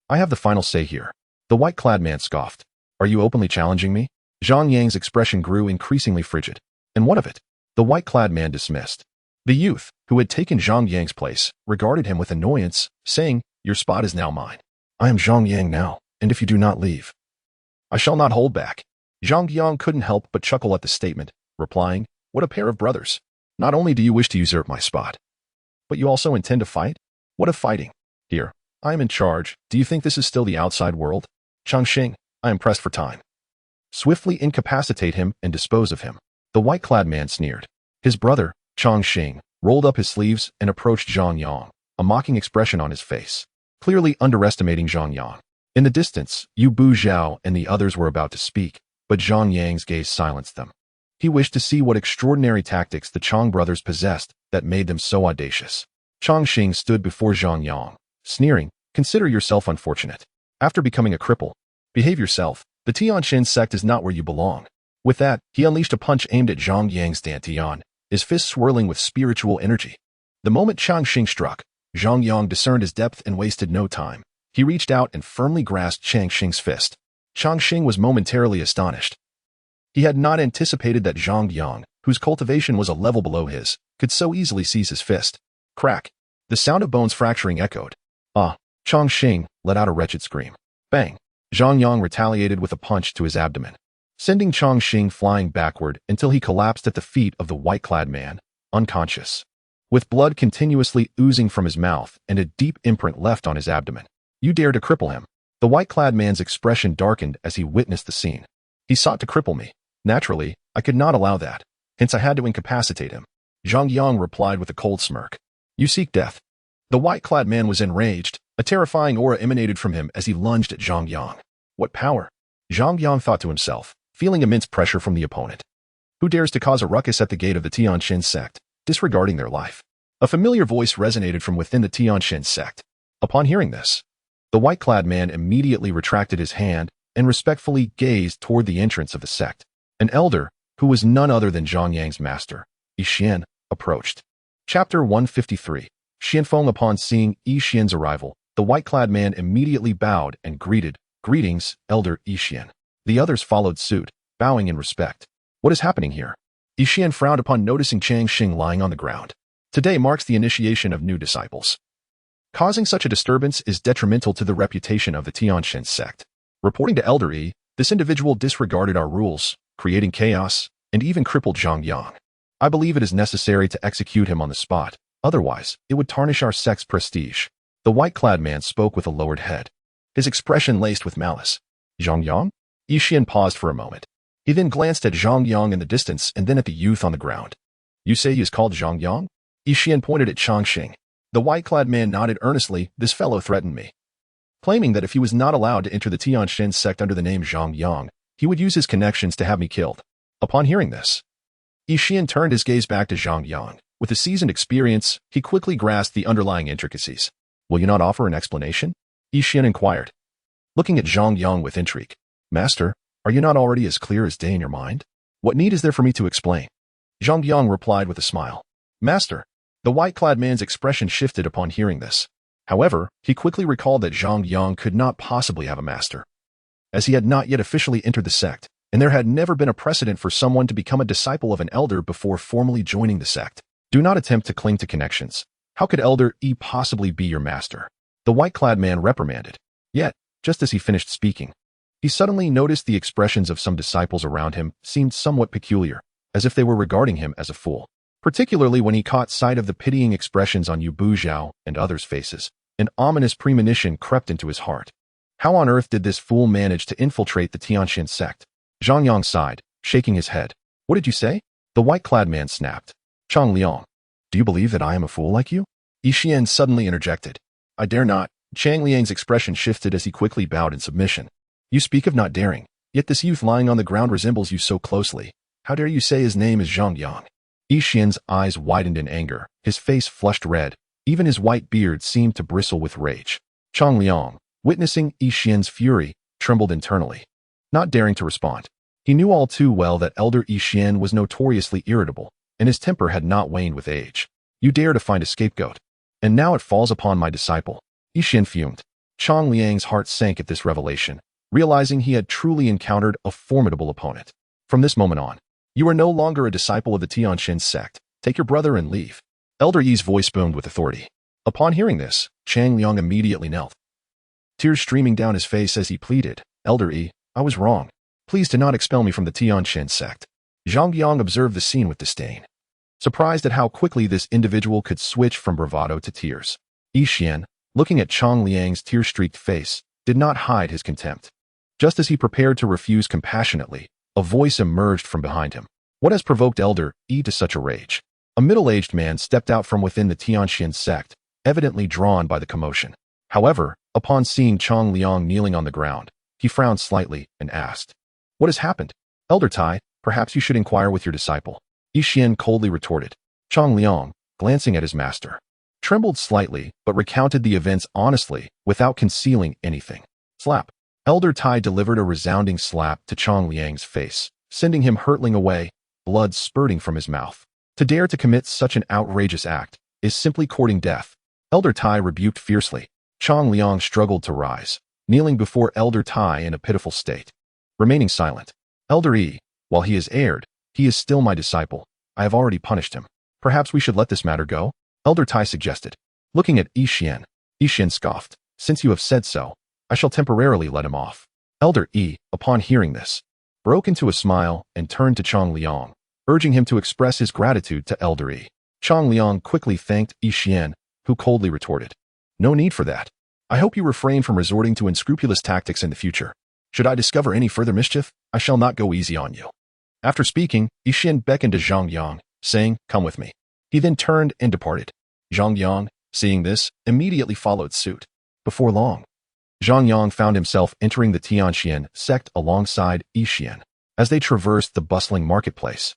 I have the final say here. The white-clad man scoffed. Are you openly challenging me? Zhang Yang's expression grew increasingly frigid. And what of it? The white-clad man dismissed. The youth, who had taken Zhang Yang's place, regarded him with annoyance, saying, your spot is now mine. I am Zhang Yang now, and if you do not leave, I shall not hold back. Zhang Yang couldn't help but chuckle at the statement, replying, what a pair of brothers. Not only do you wish to usurp my spot, but you also intend to fight? What of fighting? Here, I am in charge. Do you think this is still the outside world? Changxing, I am pressed for time. swiftly incapacitate him and dispose of him. The white-clad man sneered. His brother, Chang Xing, rolled up his sleeves and approached Zhang Yang, a mocking expression on his face, clearly underestimating Zhang Yang. In the distance, Yu Bu Zhao and the others were about to speak, but Zhang Yang's gaze silenced them. He wished to see what extraordinary tactics the Chang brothers possessed that made them so audacious. Chang Xing stood before Zhang Yang, sneering, "Consider yourself unfortunate. After becoming a cripple, behave yourself. The Tianxin sect is not where you belong." With that, he unleashed a punch aimed at Zhang Yang's dantian, his fist swirling with spiritual energy. The moment Chang Xing struck, Zhang Yang discerned his depth and wasted no time. He reached out and firmly grasped Chang Xing's fist. Chang Xing was momentarily astonished. He had not anticipated that Zhang Yang, whose cultivation was a level below his, could so easily seize his fist. Crack! The sound of bones fracturing echoed. Ah! Chang Xing let out a wretched scream. Bang! Zhang Yang retaliated with a punch to his abdomen, sending Chang Xing flying backward until he collapsed at the feet of the white-clad man, unconscious, with blood continuously oozing from his mouth and a deep imprint left on his abdomen. You dare to cripple him? The white-clad man's expression darkened as he witnessed the scene. He sought to cripple me. Naturally, I could not allow that, hence I had to incapacitate him. Zhang Yang replied with a cold smirk. You seek death. The white-clad man was enraged. A terrifying aura emanated from him as he lunged at Zhang Yang. What power? Zhang Yang thought to himself, feeling immense pressure from the opponent. Who dares to cause a ruckus at the gate of the Tianxin sect, disregarding their life? A familiar voice resonated from within the Tianxin sect. Upon hearing this, the white-clad man immediately retracted his hand and respectfully gazed toward the entrance of the sect. An elder, who was none other than Zhang Yang's master, Yixian, approached. Chapter 153. Xianfeng. Upon seeing Yixian's arrival, the white-clad man immediately bowed and greeted, Greetings, Elder Yixian. The others followed suit, bowing in respect. What is happening here? Yixian frowned upon noticing Chang Xing lying on the ground. Today marks the initiation of new disciples. Causing such a disturbance is detrimental to the reputation of the Tianxin sect. Reporting to Elder Yi, this individual disregarded our rules, creating chaos, and even crippled Zhang Yang. I believe it is necessary to execute him on the spot. Otherwise, it would tarnish our sect's prestige. The white-clad man spoke with a lowered head, his expression laced with malice. Zhang Yang? Yixian paused for a moment. He then glanced at Zhang Yang in the distance and then at the youth on the ground. You say he is called Zhang Yang? Yixian pointed at Chang Xing. The white-clad man nodded earnestly. This fellow threatened me, claiming that if he was not allowed to enter the Tianxin sect under the name Zhang Yang, he would use his connections to have me killed. Upon hearing this, Yixian turned his gaze back to Zhang Yang. With a seasoned experience, he quickly grasped the underlying intricacies. Will you not offer an explanation? Yixian inquired, looking at Zhang Yang with intrigue. Master, are you not already as clear as day in your mind? What need is there for me to explain? Zhang Yang replied with a smile. Master. The white-clad man's expression shifted upon hearing this. However, he quickly recalled that Zhang Yang could not possibly have a master, as he had not yet officially entered the sect, and there had never been a precedent for someone to become a disciple of an elder before formally joining the sect. Do not attempt to cling to connections. How could Elder Yi possibly be your master? The white-clad man reprimanded. Yet, just as he finished speaking, he suddenly noticed the expressions of some disciples around him seemed somewhat peculiar, as if they were regarding him as a fool. Particularly when he caught sight of the pitying expressions on Yu Bu Zhao and others' faces, an ominous premonition crept into his heart. How on earth did this fool manage to infiltrate the Tianxin sect? Zhang Yang sighed, shaking his head. What did you say? The white-clad man snapped. Chang Liang, do you believe that I am a fool like you? Yixian suddenly interjected. I dare not. Chang Liang's expression shifted as he quickly bowed in submission. You speak of not daring, yet this youth lying on the ground resembles you so closely. How dare you say his name is Zhang Yang? Yixian's eyes widened in anger, his face flushed red, even his white beard seemed to bristle with rage. Chang Liang, witnessing Yixian's fury, trembled internally, not daring to respond. He knew all too well that Elder Yixian was notoriously irritable, and his temper had not waned with age. You dare to find a scapegoat, and now it falls upon my disciple. Yixian fumed. Chang Liang's heart sank at this revelation, realizing he had truly encountered a formidable opponent. From this moment on, you are no longer a disciple of the Tianxin sect. Take your brother and leave. Elder Yi's voice boomed with authority. Upon hearing this, Chang Liang immediately knelt, tears streaming down his face as he pleaded, Elder Yi, I was wrong. Please do not expel me from the Tianxin sect. Zhang Yang observed the scene with disdain, surprised at how quickly this individual could switch from bravado to tears. Yixian, looking at Chang Liang's tear-streaked face, did not hide his contempt. Just as he prepared to refuse compassionately, a voice emerged from behind him. What has provoked Elder Yi to such a rage? A middle-aged man stepped out from within the Tianxian sect, evidently drawn by the commotion. However, upon seeing Chang Liang kneeling on the ground, he frowned slightly and asked, "What has happened? Elder Tai, perhaps you should inquire with your disciple." Yi Xian coldly retorted. Chang Liang, glancing at his master, trembled slightly but recounted the events honestly without concealing anything. Slap. Elder Tai delivered a resounding slap to Chang Liang's face, sending him hurtling away, blood spurting from his mouth. To dare to commit such an outrageous act is simply courting death. Elder Tai rebuked fiercely. Chang Liang struggled to rise, kneeling before Elder Tai in a pitiful state, remaining silent. Elder Yi, while he is heired, he is still my disciple. I have already punished him. Perhaps we should let this matter go? Elder Tai suggested. Looking at Yi Xian scoffed. Since you have said so, I shall temporarily let him off. Elder Yi, upon hearing this, broke into a smile and turned to Chang Liang, urging him to express his gratitude to Elder Yi. Chang Liang quickly thanked Yi Xian, who coldly retorted, "No need for that. I hope you refrain from resorting to unscrupulous tactics in the future. Should I discover any further mischief, I shall not go easy on you." After speaking, Yi Xian beckoned to Zhang Yang, saying, "Come with me." He then turned and departed. Zhang Yang, seeing this, immediately followed suit. Before long, Zhang Yang found himself entering the Tianxian sect alongside Yi Xian. As they traversed the bustling marketplace,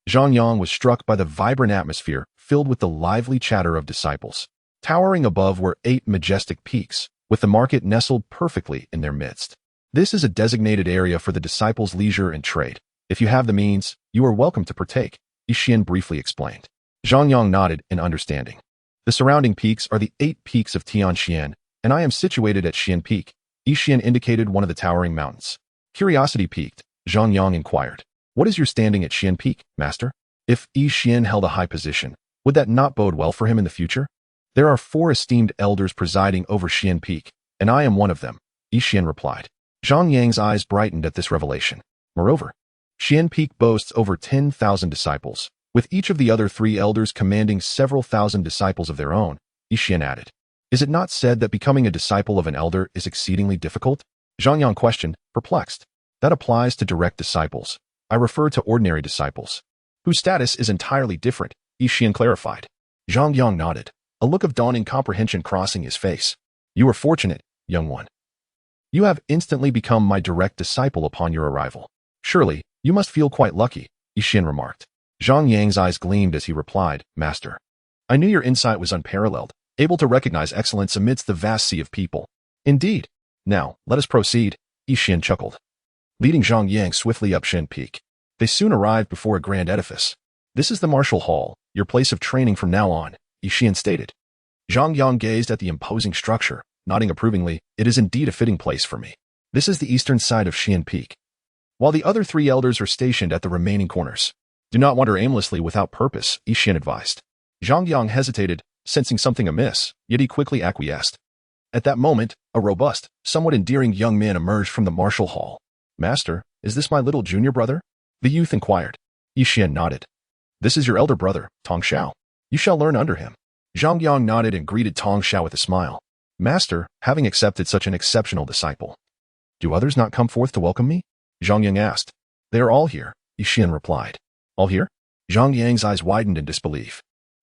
Zhang Yang was struck by the vibrant atmosphere filled with the lively chatter of disciples. Towering above were 8 majestic peaks, with the market nestled perfectly in their midst. This is a designated area for the disciples' leisure and trade. If you have the means, you are welcome to partake, Yi Xian briefly explained. Zhang Yang nodded in understanding. The surrounding peaks are the 8 peaks of Tianxian, and I am situated at Xian Peak. Yi Xian indicated one of the towering mountains. Curiosity piqued, Zhang Yang inquired, "What is your standing at Xian Peak, master?" If Yi Xian held a high position, would that not bode well for him in the future? There are 4 esteemed elders presiding over Xian Peak, and I am one of them, Yi Xian replied. Zhang Yang's eyes brightened at this revelation. Moreover, Xian Peak boasts over 10,000 disciples, with each of the other 3 elders commanding several thousand disciples of their own, Yi Xian added. Is it not said that becoming a disciple of an elder is exceedingly difficult? Zhang Yang questioned, perplexed. That applies to direct disciples. I refer to ordinary disciples, whose status is entirely different, Yi Xian clarified. Zhang Yang nodded, a look of dawning comprehension crossing his face. You are fortunate, young one. You have instantly become my direct disciple upon your arrival. Surely, you must feel quite lucky, Yi Xian remarked. Zhang Yang's eyes gleamed as he replied, Master, I knew your insight was unparalleled, able to recognize excellence amidst the vast sea of people. Indeed. Now, let us proceed, Yi Xian chuckled. Leading Zhang Yang swiftly up Xian Peak, they soon arrived before a grand edifice. This is the martial hall, your place of training from now on, Yi Xian stated. Zhang Yang gazed at the imposing structure, nodding approvingly. It is indeed a fitting place for me. This is the eastern side of Xian Peak, while the other 3 elders are stationed at the remaining corners. Do not wander aimlessly without purpose, Yi Xian advised. Zhang Yang hesitated, sensing something amiss, yet he quickly acquiesced. At that moment, a robust, somewhat endearing young man emerged from the martial hall. Master, is this my little junior brother? The youth inquired. Yi Xian nodded. This is your elder brother, Tong Xiao. You shall learn under him. Zhang Yang nodded and greeted Tong Xiao with a smile. Master, having accepted such an exceptional disciple, do others not come forth to welcome me? Zhang Yang asked. They are all here, Yi Xian replied. All here? Zhang Yang's eyes widened in disbelief.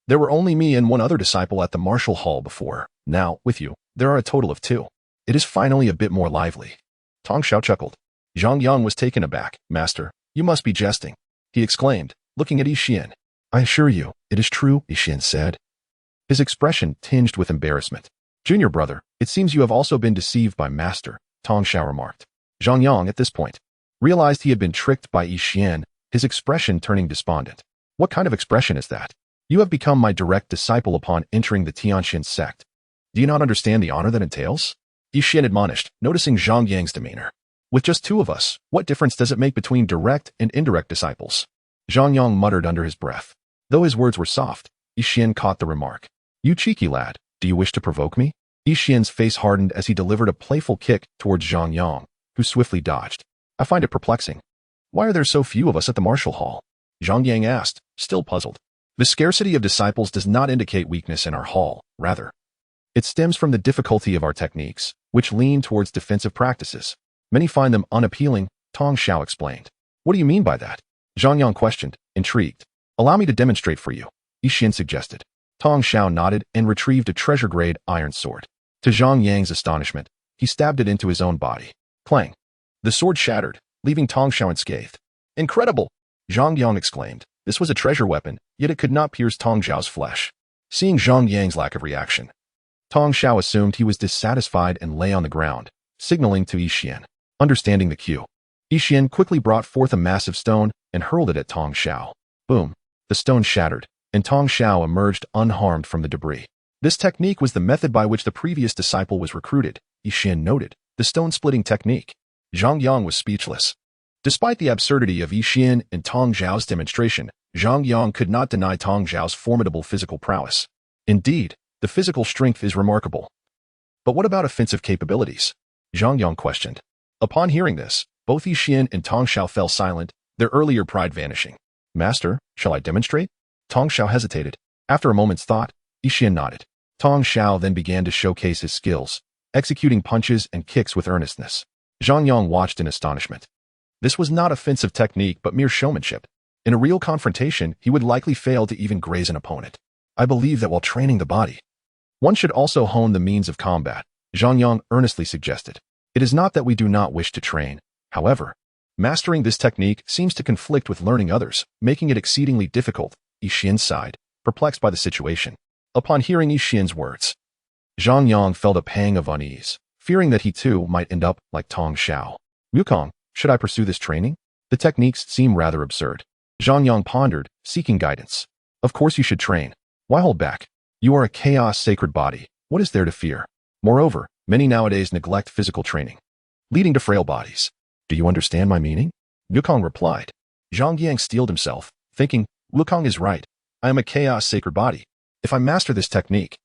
There were only me and one other disciple at the martial hall before. Now, with you, there are a total of 2. It is finally a bit more lively. Tong Xiao chuckled. Zhang Yang was taken aback. Master, you must be jesting, he exclaimed, looking at Yi Xian. I assure you, it is true, Yi Xian said, his expression tinged with embarrassment. Junior brother, it seems you have also been deceived by Master, Tong Xiao remarked. Zhang Yang, at this point, realized he had been tricked by Yi Xian, his expression turning despondent. What kind of expression is that? You have become my direct disciple upon entering the Tianxian sect. Do you not understand the honor that entails? Yi Xian admonished, noticing Zhang Yang's demeanor. With just 2 of us, what difference does it make between direct and indirect disciples? Zhang Yang muttered under his breath. Though his words were soft, Yi Xian caught the remark. You cheeky lad, do you wish to provoke me? Yi Xian's face hardened as he delivered a playful kick towards Zhang Yang, who swiftly dodged. I find it perplexing. Why are there so few of us at the martial hall? Zhang Yang asked, still puzzled. The scarcity of disciples does not indicate weakness in our hall, rather. It stems from the difficulty of our techniques, which lean towards defensive practices. Many find them unappealing, Tong Xiao explained. What do you mean by that? Zhang Yang questioned, intrigued. Allow me to demonstrate for you, Yixian suggested. Tong Xiao nodded and retrieved a treasure-grade iron sword. To Zhang Yang's astonishment, he stabbed it into his own body. Clang! The sword shattered, leaving Tong Xiao unscathed. Incredible! Zhang Yang exclaimed. This was a treasure weapon, yet it could not pierce Tong Xiao's flesh. Seeing Zhang Yang's lack of reaction, Tong Xiao assumed he was dissatisfied and lay on the ground, signaling to Yixian. Understanding the cue, Yixian quickly brought forth a massive stone and hurled it at Tong Xiao. Boom! The stone shattered, and Tong Xiao emerged unharmed from the debris. This technique was the method by which the previous disciple was recruited, Yixian noted. The stone-splitting technique. Zhang Yang was speechless. Despite the absurdity of Yixian and Tong Xiao's demonstration, Zhang Yang could not deny Tong Xiao's formidable physical prowess. Indeed, the physical strength is remarkable. But what about offensive capabilities? Zhang Yang questioned. Upon hearing this, both Yixian and Tong Xiao fell silent, their earlier pride vanishing. Master, shall I demonstrate? Tong Xiao hesitated. After a moment's thought, Yixian nodded. Tong Xiao then began to showcase his skills, executing punches and kicks with earnestness. Zhang Yang watched in astonishment. This was not offensive technique but mere showmanship. In a real confrontation, he would likely fail to even graze an opponent. I believe that while training the body, one should also hone the means of combat, Zhang Yang earnestly suggested. It is not that we do not wish to train. However, mastering this technique seems to conflict with learning others, making it exceedingly difficult. Yixian sighed, perplexed by the situation. Upon hearing Yixian's words, Zhang Yang felt a pang of unease, fearing that he too might end up like Tong Xiao. Wukong, should I pursue this training? The techniques seem rather absurd. Zhang Yang pondered, seeking guidance. Of course you should train. Why hold back? You are a chaos sacred body. What is there to fear? Moreover, many nowadays neglect physical training, leading to frail bodies. Do you understand my meaning? Wukong replied. Zhang Yang steeled himself, thinking, Wukong is right. I am a chaos sacred body. If I master this technique,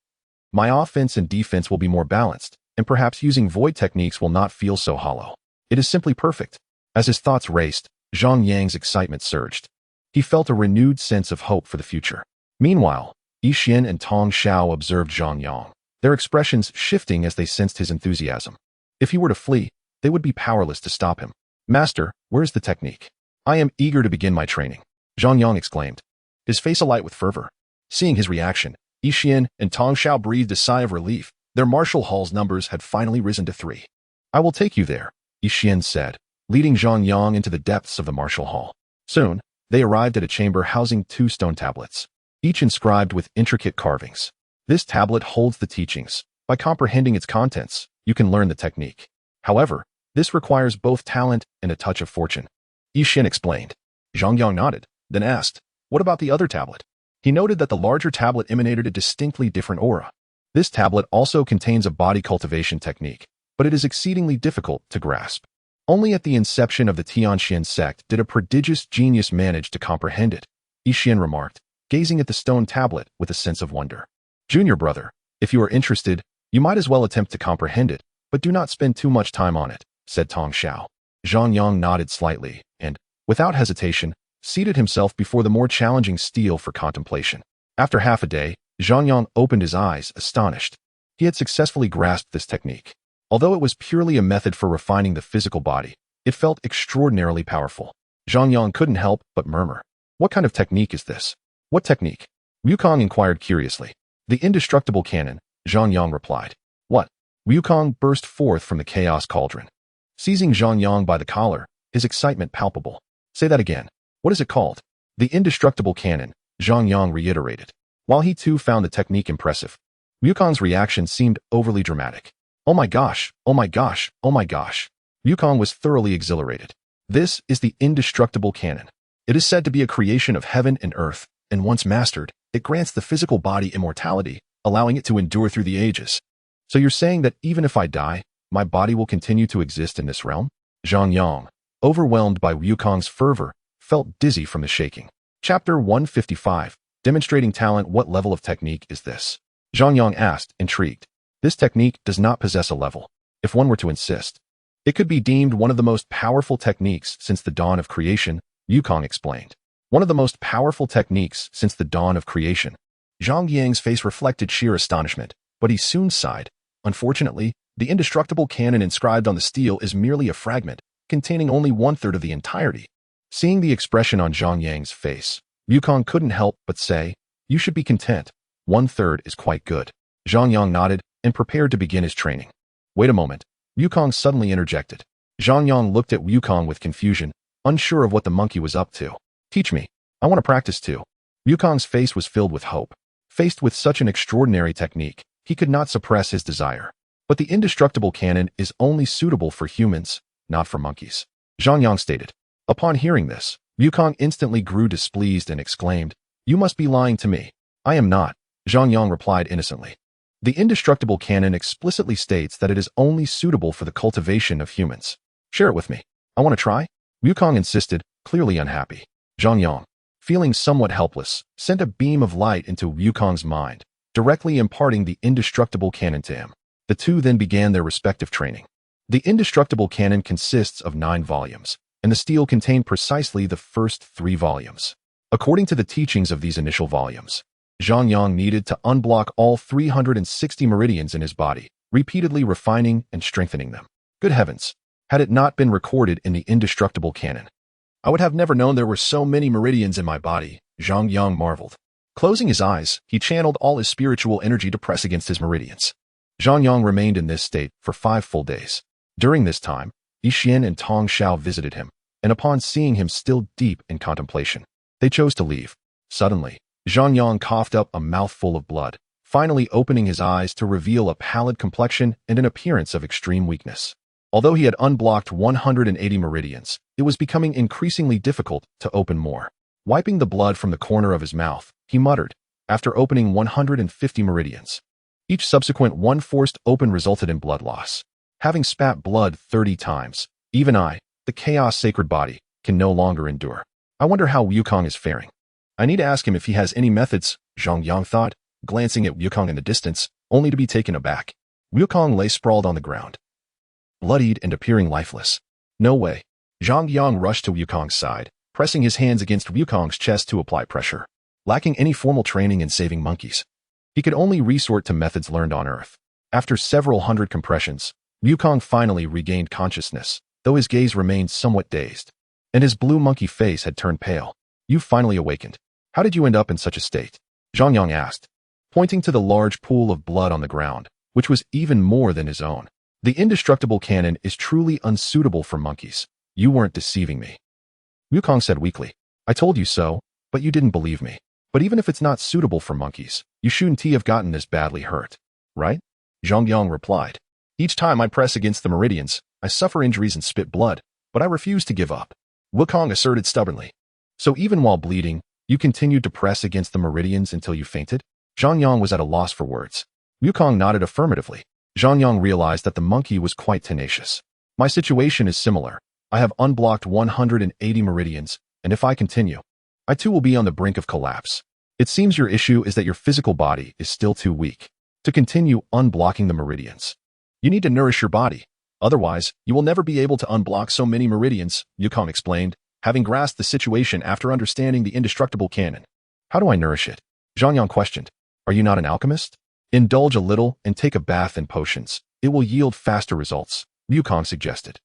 my offense and defense will be more balanced, and perhaps using void techniques will not feel so hollow. It is simply perfect. As his thoughts raced, Zhang Yang's excitement surged. He felt a renewed sense of hope for the future. Meanwhile, Yixian and Tong Xiao observed Zhang Yang, their expressions shifting as they sensed his enthusiasm. If he were to flee, they would be powerless to stop him. Master, where is the technique? I am eager to begin my training, Zhang Yang exclaimed, his face alight with fervor. Seeing his reaction, Yixian and Tong Xiao breathed a sigh of relief. Their martial hall's numbers had finally risen to 3. I will take you there, Yixian said, leading Zhang Yang into the depths of the martial hall. Soon, they arrived at a chamber housing 2 stone tablets, each inscribed with intricate carvings. This tablet holds the teachings. By comprehending its contents, you can learn the technique. However, this requires both talent and a touch of fortune, Yixian explained. Zhang Yang nodded, then asked, what about the other tablet? He noted that the larger tablet emanated a distinctly different aura. This tablet also contains a body cultivation technique, but it is exceedingly difficult to grasp. Only at the inception of the Tianxian sect did a prodigious genius manage to comprehend it, Yixian remarked, gazing at the stone tablet with a sense of wonder. Junior brother, if you are interested, you might as well attempt to comprehend it, but do not spend too much time on it, said Tong Xiao. Zhang Yang nodded slightly and, without hesitation, seated himself before the more challenging steel for contemplation. After half a day, Zhang Yang opened his eyes, astonished. He had successfully grasped this technique. Although it was purely a method for refining the physical body, it felt extraordinarily powerful. Zhang Yang couldn't help but murmur. What kind of technique is this? What technique? Wukong inquired curiously. The indestructible cannon, Zhang Yang replied. What? Wukong burst forth from the chaos cauldron, seizing Zhang Yang by the collar, his excitement palpable. Say that again. What is it called? The indestructible cannon, Zhang Yang reiterated. While he too found the technique impressive, Wukong's reaction seemed overly dramatic. Oh my gosh, oh my gosh, oh my gosh. Wukong was thoroughly exhilarated. This is the indestructible cannon. It is said to be a creation of heaven and earth, and once mastered, it grants the physical body immortality, allowing it to endure through the ages. So you're saying that even if I die, my body will continue to exist in this realm? Zhang Yang, overwhelmed by Wukong's fervor, felt dizzy from the shaking. Chapter 155, Demonstrating Talent. What level of technique is this? Zhang Yang asked, intrigued. This technique does not possess a level. If one were to insist, it could be deemed one of the most powerful techniques since the dawn of creation, Wukong explained. One of the most powerful techniques since the dawn of creation. Zhang Yang's face reflected sheer astonishment, but he soon sighed. Unfortunately, The indestructible cannon inscribed on the steel is merely a fragment, containing only 1/3 of the entirety. Seeing the expression on Zhang Yang's face, Wukong couldn't help but say, "You should be content. 1/3 is quite good." Zhang Yang nodded and prepared to begin his training. Wait a moment. Wukong suddenly interjected. Zhang Yang looked at Wukong with confusion, unsure of what the monkey was up to. "Teach me. I want to practice too." Wukong's face was filled with hope. Faced with such an extraordinary technique, he could not suppress his desire. But the indestructible cannon is only suitable for humans, not for monkeys, Zhang Yang stated. Upon hearing this, Wukong instantly grew displeased and exclaimed, "You must be lying to me." "I am not," Zhang Yang replied innocently. "The indestructible cannon explicitly states that it is only suitable for the cultivation of humans. Share it with me. I want to try." Wukong insisted, clearly unhappy. Zhang Yang, feeling somewhat helpless, sent a beam of light into Wukong's mind, directly imparting the indestructible cannon to him. The two then began their respective training. The indestructible cannon consists of 9 volumes, and the steel contained precisely the first 3 volumes. According to the teachings of these initial volumes, Zhang Yang needed to unblock all 360 meridians in his body, repeatedly refining and strengthening them. Good heavens! Had it not been recorded in the indestructible cannon, I would have never known there were so many meridians in my body, Zhang Yang marveled. Closing his eyes, he channeled all his spiritual energy to press against his meridians. Zhang Yang remained in this state for 5 full days. During this time, Yixian and Tong Xiao visited him, and upon seeing him still deep in contemplation, they chose to leave. Suddenly, Zhang Yang coughed up a mouthful of blood, finally opening his eyes to reveal a pallid complexion and an appearance of extreme weakness. Although he had unblocked 180 meridians, it was becoming increasingly difficult to open more. Wiping the blood from the corner of his mouth, he muttered, after opening 150 meridians. Each subsequent one forced open resulted in blood loss. Having spat blood 30 times, even I, the chaos sacred body, can no longer endure. I wonder how Wukong is faring. I need to ask him if he has any methods, Zhang Yang thought, glancing at Wukong in the distance, only to be taken aback. Wukong lay sprawled on the ground, bloodied and appearing lifeless. No way. Zhang Yang rushed to Wukong's side, pressing his hands against Wukong's chest to apply pressure. Lacking any formal training in saving monkeys, he could only resort to methods learned on Earth. After several hundred compressions, Wukong finally regained consciousness, though his gaze remained somewhat dazed, and his blue monkey face had turned pale. "You've finally awakened. How did you end up in such a state?" Zhang Yang asked, pointing to the large pool of blood on the ground, which was even more than his own. "The indestructible cannon is truly unsuitable for monkeys. You weren't deceiving me." Wukong said weakly, "I told you so, but you didn't believe me. But even if it's not suitable for monkeys, you shouldn't have gotten this badly hurt, right?" Zhang Yang replied. "Each time I press against the meridians, I suffer injuries and spit blood, but I refuse to give up," Wukong asserted stubbornly. "So even while bleeding, you continued to press against the meridians until you fainted?" Zhang Yang was at a loss for words. Wukong nodded affirmatively. Zhang Yang realized that the monkey was quite tenacious. "My situation is similar. I have unblocked 180 meridians, and if I continue, I too will be on the brink of collapse. It seems your issue is that your physical body is still too weak to continue unblocking the meridians. You need to nourish your body. Otherwise, you will never be able to unblock so many meridians," Wukong explained, having grasped the situation after understanding the indestructible cannon. "How do I nourish it?" Zhang Yang questioned. "Are you not an alchemist? Indulge a little and take a bath in potions. It will yield faster results," Wukong suggested.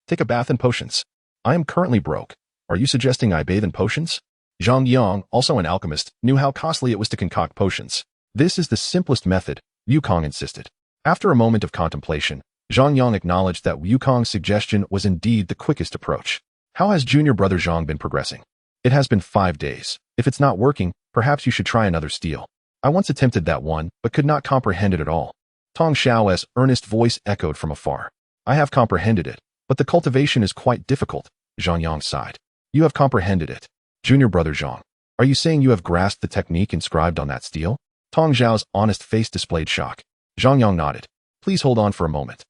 "Take a bath in potions? I am currently broke. Are you suggesting I bathe in potions?" Zhang Yang, also an alchemist, knew how costly it was to concoct potions. "This is the simplest method," Wukong insisted. After a moment of contemplation, Zhang Yang acknowledged that Wukong's suggestion was indeed the quickest approach. "How has junior brother Zhang been progressing?" "It has been 5 days. If it's not working, perhaps you should try another steel. I once attempted that one, but could not comprehend it at all." Tong Xiao's earnest voice echoed from afar. "I have comprehended it, but the cultivation is quite difficult," Zhang Yang sighed. "You have comprehended it. Junior brother Zhang, are you saying you have grasped the technique inscribed on that steel?" Tong Xiao's honest face displayed shock. Zhang Yang nodded. "Please hold on for a moment,"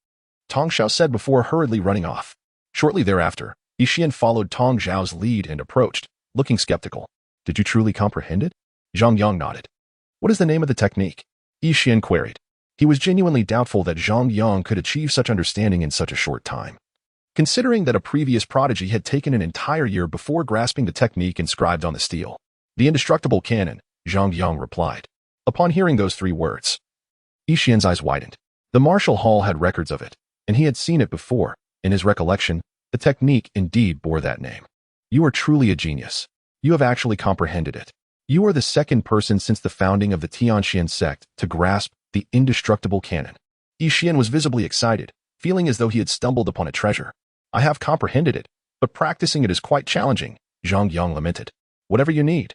Tong Xiao said before hurriedly running off. Shortly thereafter, Yixian followed Tong Xiao's lead and approached, looking skeptical. "Did you truly comprehend it?" Zhang Yang nodded. "What is the name of the technique?" Yixian queried. He was genuinely doubtful that Zhang Yang could achieve such understanding in such a short time, considering that a previous prodigy had taken an entire year before grasping the technique inscribed on the steel. "The indestructible cannon," Zhang Yang replied. Upon hearing those 3 words, Yixian's eyes widened. The martial hall had records of it, and he had seen it before. In his recollection, the technique indeed bore that name. You are truly a genius. You have actually comprehended it. You are the second person since the founding of the Tianxian sect to grasp the indestructible canon. Yi Xian was visibly excited, feeling as though he had stumbled upon a treasure. I have comprehended it, but practicing it is quite challenging, Zhang Yang lamented. Whatever you need.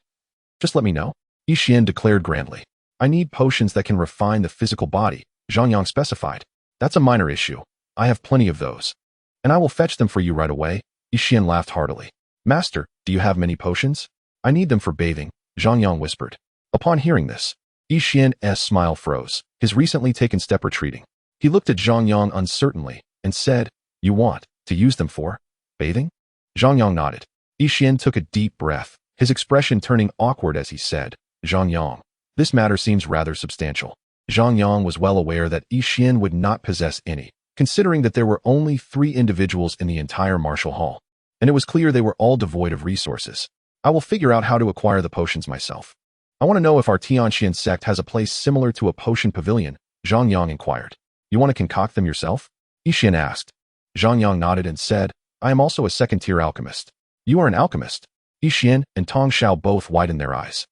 Just let me know, Yi Xian declared grandly. I need potions that can refine the physical body, Zhang Yang specified. That's a minor issue. I have plenty of those. And I will fetch them for you right away, Yi Xian laughed heartily. Master, do you have many potions? I need them for bathing, Zhang Yang whispered. Upon hearing this, Yi Xian's smile froze, his recently taken step retreating. He looked at Zhang Yang uncertainly and said, You want to use them for bathing? Zhang Yang nodded. Yi Xian took a deep breath, his expression turning awkward as he said, Zhang Yang, this matter seems rather substantial. Zhang Yang was well aware that Yi Xian would not possess any, considering that there were only 3 individuals in the entire martial hall, and it was clear they were all devoid of resources. I will figure out how to acquire the potions myself. I want to know if our Tianxian sect has a place similar to a potion pavilion, Zhang Yang inquired. You want to concoct them yourself? Yi Xian asked. Zhang Yang nodded and said, I am also a second-tier alchemist. You are an alchemist? Yi Xian and Tong Xiao both widened their eyes.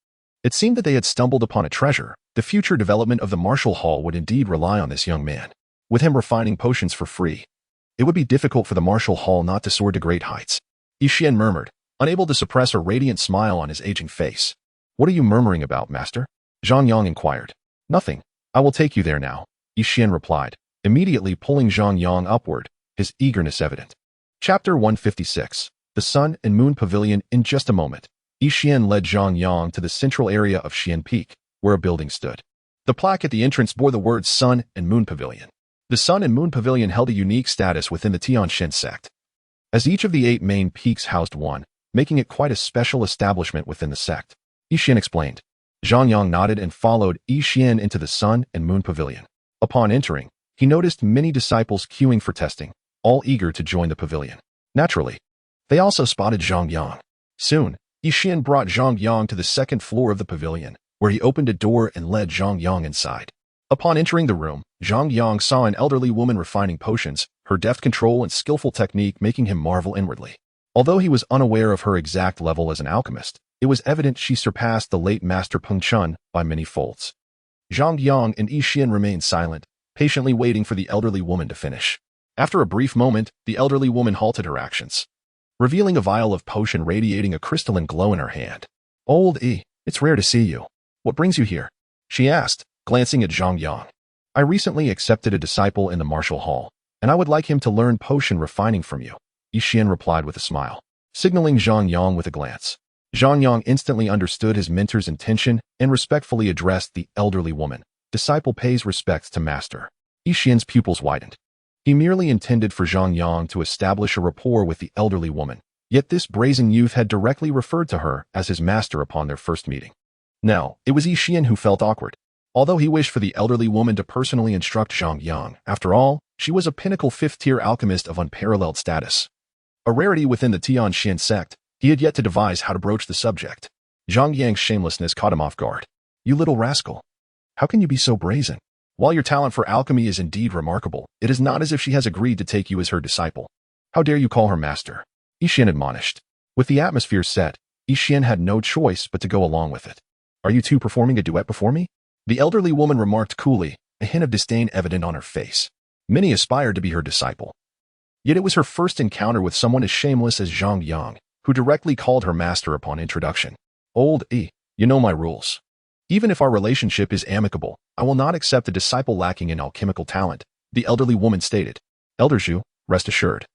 It seemed that they had stumbled upon a treasure. The future development of the martial hall would indeed rely on this young man. With him refining potions for free, it would be difficult for the martial hall not to soar to great heights. Yi Xian murmured, unable to suppress a radiant smile on his aging face. What are you murmuring about, master? Zhang Yang inquired. Nothing. I will take you there now, Yi Xian replied, immediately pulling Zhang Yang upward, his eagerness evident. Chapter 156. The Sun and Moon Pavilion. In just a moment, Yi Xian led Zhang Yang to the central area of Xian Peak, where a building stood. The plaque at the entrance bore the words Sun and Moon Pavilion. The Sun and Moon Pavilion held a unique status within the Tianxian sect, as each of the 8 main peaks housed one, making it quite a special establishment within the sect. Yi Xian explained. Zhang Yang nodded and followed Yi Xian into the Sun and Moon Pavilion. Upon entering, he noticed many disciples queuing for testing, all eager to join the pavilion. Naturally, they also spotted Zhang Yang. Soon, Yi Xian brought Zhang Yang to the second floor of the pavilion, where he opened a door and led Zhang Yang inside. Upon entering the room, Zhang Yang saw an elderly woman refining potions, her deft control and skillful technique making him marvel inwardly. Although he was unaware of her exact level as an alchemist, it was evident she surpassed the late Master Peng Chun by many folds. Zhang Yang and Yi Xian remained silent, patiently waiting for the elderly woman to finish. After a brief moment, the elderly woman halted her actions, revealing a vial of potion radiating a crystalline glow in her hand. Old E, it's rare to see you. What brings you here? She asked, glancing at Zhang Yang. I recently accepted a disciple in the martial hall, and I would like him to learn potion refining from you, Yi Xian replied with a smile, signaling Zhang Yang with a glance. Zhang Yang instantly understood his mentor's intention and respectfully addressed the elderly woman. Disciple pays respects to master. Yi Xian's pupils widened. He merely intended for Zhang Yang to establish a rapport with the elderly woman, yet this brazen youth had directly referred to her as his master upon their first meeting. Now, it was Yi Xian who felt awkward. Although he wished for the elderly woman to personally instruct Zhang Yang, after all, she was a pinnacle 5th-tier alchemist of unparalleled status. A rarity within the Tianxian sect, he had yet to devise how to broach the subject. Zhang Yang's shamelessness caught him off guard. You little rascal. How can you be so brazen? While your talent for alchemy is indeed remarkable, it is not as if she has agreed to take you as her disciple. How dare you call her master? Yi Xian admonished. With the atmosphere set, Yi Xian had no choice but to go along with it. Are you two performing a duet before me? The elderly woman remarked coolly, a hint of disdain evident on her face. Many aspired to be her disciple. Yet it was her first encounter with someone as shameless as Zhang Yang, who directly called her master upon introduction. Old E, you know my rules. Even if our relationship is amicable, I will not accept a disciple lacking in alchemical talent, the elderly woman stated. Elder Zhu, rest assured.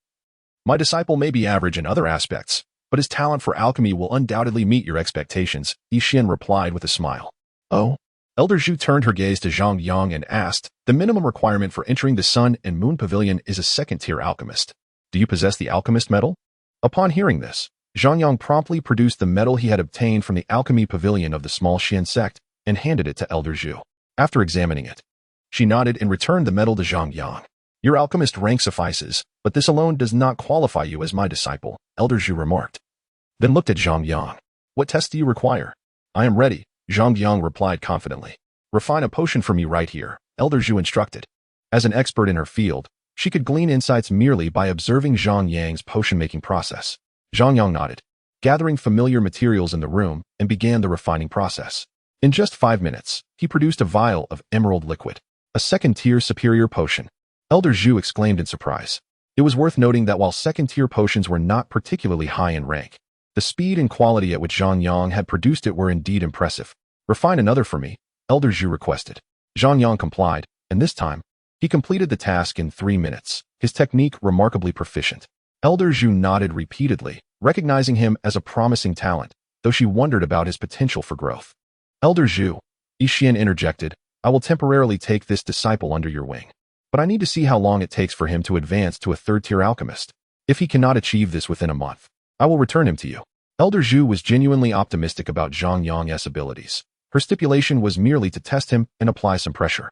My disciple may be average in other aspects, but his talent for alchemy will undoubtedly meet your expectations, Yi Xian replied with a smile. Oh? Elder Zhu turned her gaze to Zhang Yang and asked, the minimum requirement for entering the Sun and Moon Pavilion is a second-tier alchemist. Do you possess the alchemist medal? Upon hearing this, Zhang Yang promptly produced the medal he had obtained from the Alchemy Pavilion of the small Xian sect and handed it to Elder Zhu. After examining it, she nodded and returned the medal to Zhang Yang. Your alchemist rank suffices, but this alone does not qualify you as my disciple, Elder Zhu remarked. Then looked at Zhang Yang. What tests do you require? I am ready, Zhang Yang replied confidently. Refine a potion for me right here, Elder Zhu instructed. As an expert in her field, she could glean insights merely by observing Zhang Yang's potion-making process. Zhang Yang nodded, gathering familiar materials in the room, and began the refining process. In just 5 minutes, he produced a vial of emerald liquid, a second-tier superior potion. Elder Zhu exclaimed in surprise. It was worth noting that while second-tier potions were not particularly high in rank, the speed and quality at which Zhang Yang had produced it were indeed impressive. "Refine another for me," Elder Zhu requested. Zhang Yang complied, and this time, he completed the task in 3 minutes, his technique remarkably proficient. Elder Zhu nodded repeatedly, recognizing him as a promising talent, though she wondered about his potential for growth. "Elder Zhu," Yixian interjected, "I will temporarily take this disciple under your wing. But I need to see how long it takes for him to advance to a third-tier alchemist. If he cannot achieve this within a month, I will return him to you." Elder Zhu was genuinely optimistic about Zhang Yang's abilities. Her stipulation was merely to test him and apply some pressure.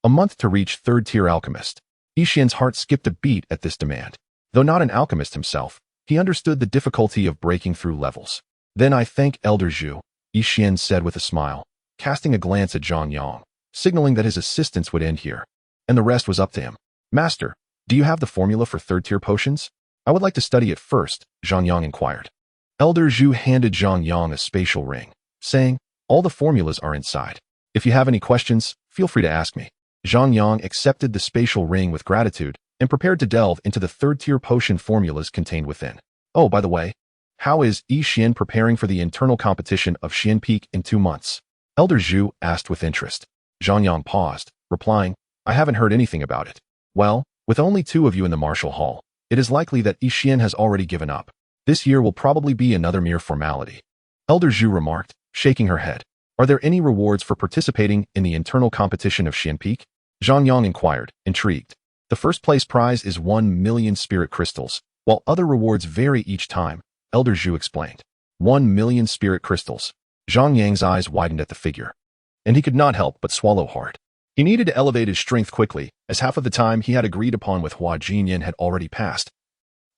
A month to reach third-tier alchemist. Yixian's heart skipped a beat at this demand. Though not an alchemist himself, he understood the difficulty of breaking through levels. "Then I thank Elder Zhu," Yixian said with a smile, casting a glance at Zhang Yang, signaling that his assistance would end here. And the rest was up to him. "Master, do you have the formula for third-tier potions? I would like to study it first," Zhang Yang inquired. Elder Zhu handed Zhang Yang a spatial ring, saying, "All the formulas are inside. If you have any questions, feel free to ask me." Zhang Yang accepted the spatial ring with gratitude and prepared to delve into the third-tier potion formulas contained within. "Oh, by the way, how is Yixian preparing for the internal competition of Xian Peak in 2 months?" Elder Zhu asked with interest. Zhang Yang paused, replying, "I haven't heard anything about it." "Well, with only 2 of you in the martial hall, it is likely that Yixian has already given up. This year will probably be another mere formality," Elder Zhu remarked, shaking her head. "Are there any rewards for participating in the internal competition of Xian Peak?" Zhang Yang inquired, intrigued. "The first-place prize is 1 million spirit crystals, while other rewards vary each time," Elder Zhu explained. 1 million spirit crystals. Zhang Yang's eyes widened at the figure, and he could not help but swallow hard. He needed to elevate his strength quickly, as half of the time he had agreed upon with Hua Jinyan had already passed,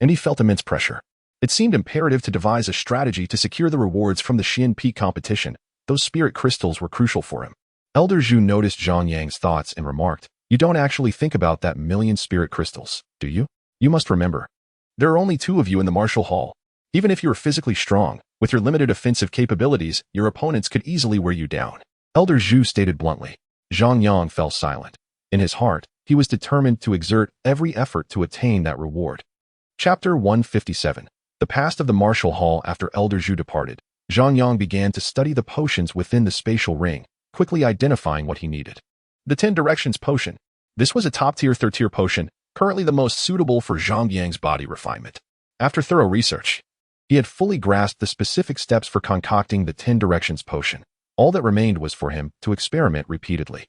and he felt immense pressure. It seemed imperative to devise a strategy to secure the rewards from the Xian Peak competition. Those spirit crystals were crucial for him. Elder Zhu noticed Zhang Yang's thoughts and remarked, "You don't actually think about that million spirit crystals, do you? You must remember. There are only 2 of you in the martial hall. Even if you are physically strong, with your limited offensive capabilities, your opponents could easily wear you down." Elder Zhu stated bluntly. Zhang Yang fell silent. In his heart, he was determined to exert every effort to attain that reward. Chapter 157. The past of the martial hall. After Elder Zhu departed, Zhang Yang began to study the potions within the spatial ring, quickly identifying what he needed. The 10 Directions Potion. This was a top-tier third-tier potion, currently the most suitable for Zhang Yang's body refinement. After thorough research, he had fully grasped the specific steps for concocting the 10 Directions Potion. All that remained was for him to experiment repeatedly.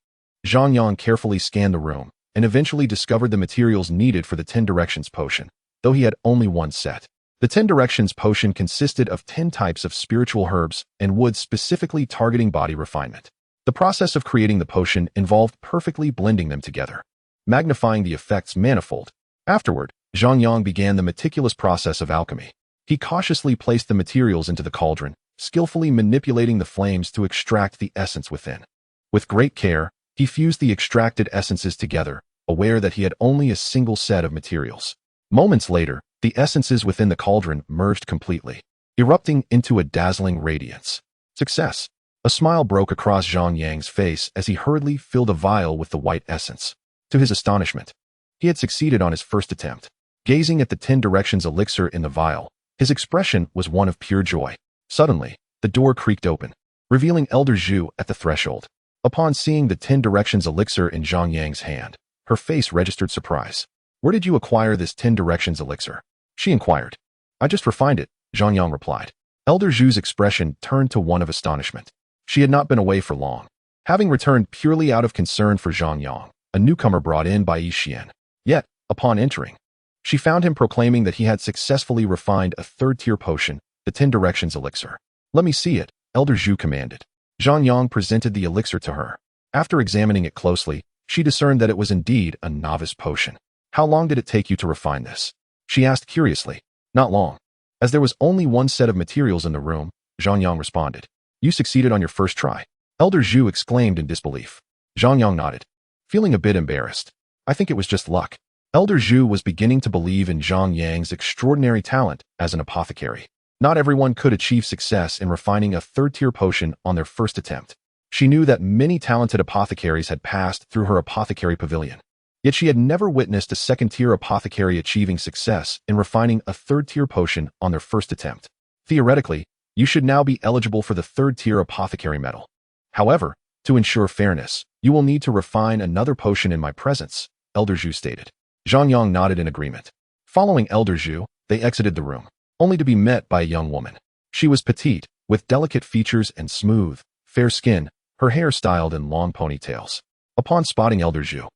Zhang Yang carefully scanned the room and eventually discovered the materials needed for the 10 Directions Potion, though he had only one set. The 10 Directions Potion consisted of 10 types of spiritual herbs and woods specifically targeting body refinement. The process of creating the potion involved perfectly blending them together, magnifying the effects manifold. Afterward, Zhang Yang began the meticulous process of alchemy. He cautiously placed the materials into the cauldron, skillfully manipulating the flames to extract the essence within. With great care, he fused the extracted essences together, aware that he had only a single set of materials. Moments later, the essences within the cauldron merged completely, erupting into a dazzling radiance. Success! A smile broke across Zhang Yang's face as he hurriedly filled a vial with the white essence. To his astonishment, he had succeeded on his first attempt. Gazing at the 10 Directions elixir in the vial, his expression was one of pure joy. Suddenly, the door creaked open, revealing Elder Zhu at the threshold. Upon seeing the 10 Directions elixir in Zhang Yang's hand, her face registered surprise. "Where did you acquire this 10 Directions elixir?" she inquired. "I just refined it," Zhang Yang replied. Elder Zhu's expression turned to one of astonishment. She had not been away for long. Having returned purely out of concern for Zhang Yang, a newcomer brought in by Yixian. Yet, upon entering, she found him proclaiming that he had successfully refined a third-tier potion, the 10 Directions elixir. "Let me see it," Elder Zhu commanded. Zhang Yang presented the elixir to her. After examining it closely, she discerned that it was indeed a novice potion. "How long did it take you to refine this?" she asked curiously. "Not long. As there was only one set of materials in the room," Zhang Yang responded. "You succeeded on your first try?" Elder Zhu exclaimed in disbelief. Zhang Yang nodded, feeling a bit embarrassed. I think it was just luck. Elder Zhu was beginning to believe in Zhang Yang's extraordinary talent as an apothecary. Not everyone could achieve success in refining a third-tier potion on their first attempt. She knew that many talented apothecaries had passed through her apothecary pavilion. Yet she had never witnessed a second-tier apothecary achieving success in refining a third-tier potion on their first attempt. Theoretically, you should now be eligible for the third-tier apothecary medal. However, to ensure fairness, you will need to refine another potion in my presence, Elder Zhu stated. Zhang Yang nodded in agreement. Following Elder Zhu, they exited the room, only to be met by a young woman. She was petite, with delicate features and smooth, fair skin, her hair styled in long ponytails. Upon spotting Elder Zhu,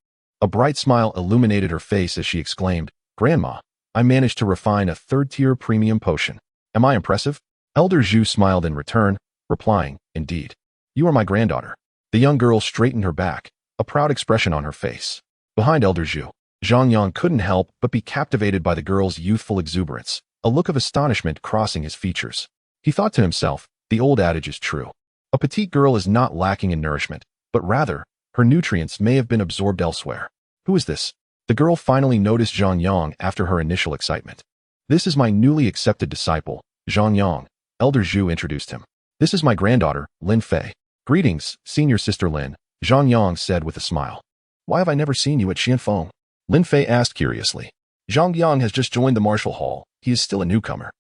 a bright smile illuminated her face as she exclaimed, "Grandma, I managed to refine a third-tier premium potion. Am I impressive?" Elder Zhu smiled in return, replying, "Indeed. You are my granddaughter." The young girl straightened her back, a proud expression on her face. Behind Elder Zhu, Zhang Yang couldn't help but be captivated by the girl's youthful exuberance, a look of astonishment crossing his features. He thought to himself, the old adage is true. A petite girl is not lacking in nourishment, but rather, her nutrients may have been absorbed elsewhere. Who is this? The girl finally noticed Zhang Yang after her initial excitement. This is my newly accepted disciple, Zhang Yang, Elder Zhu introduced him. This is my granddaughter, Lin Fei. Greetings, senior sister Lin, Zhang Yang said with a smile. Why have I never seen you at Xianfeng? Lin Fei asked curiously. Zhang Yang has just joined the martial hall. He is still a newcomer.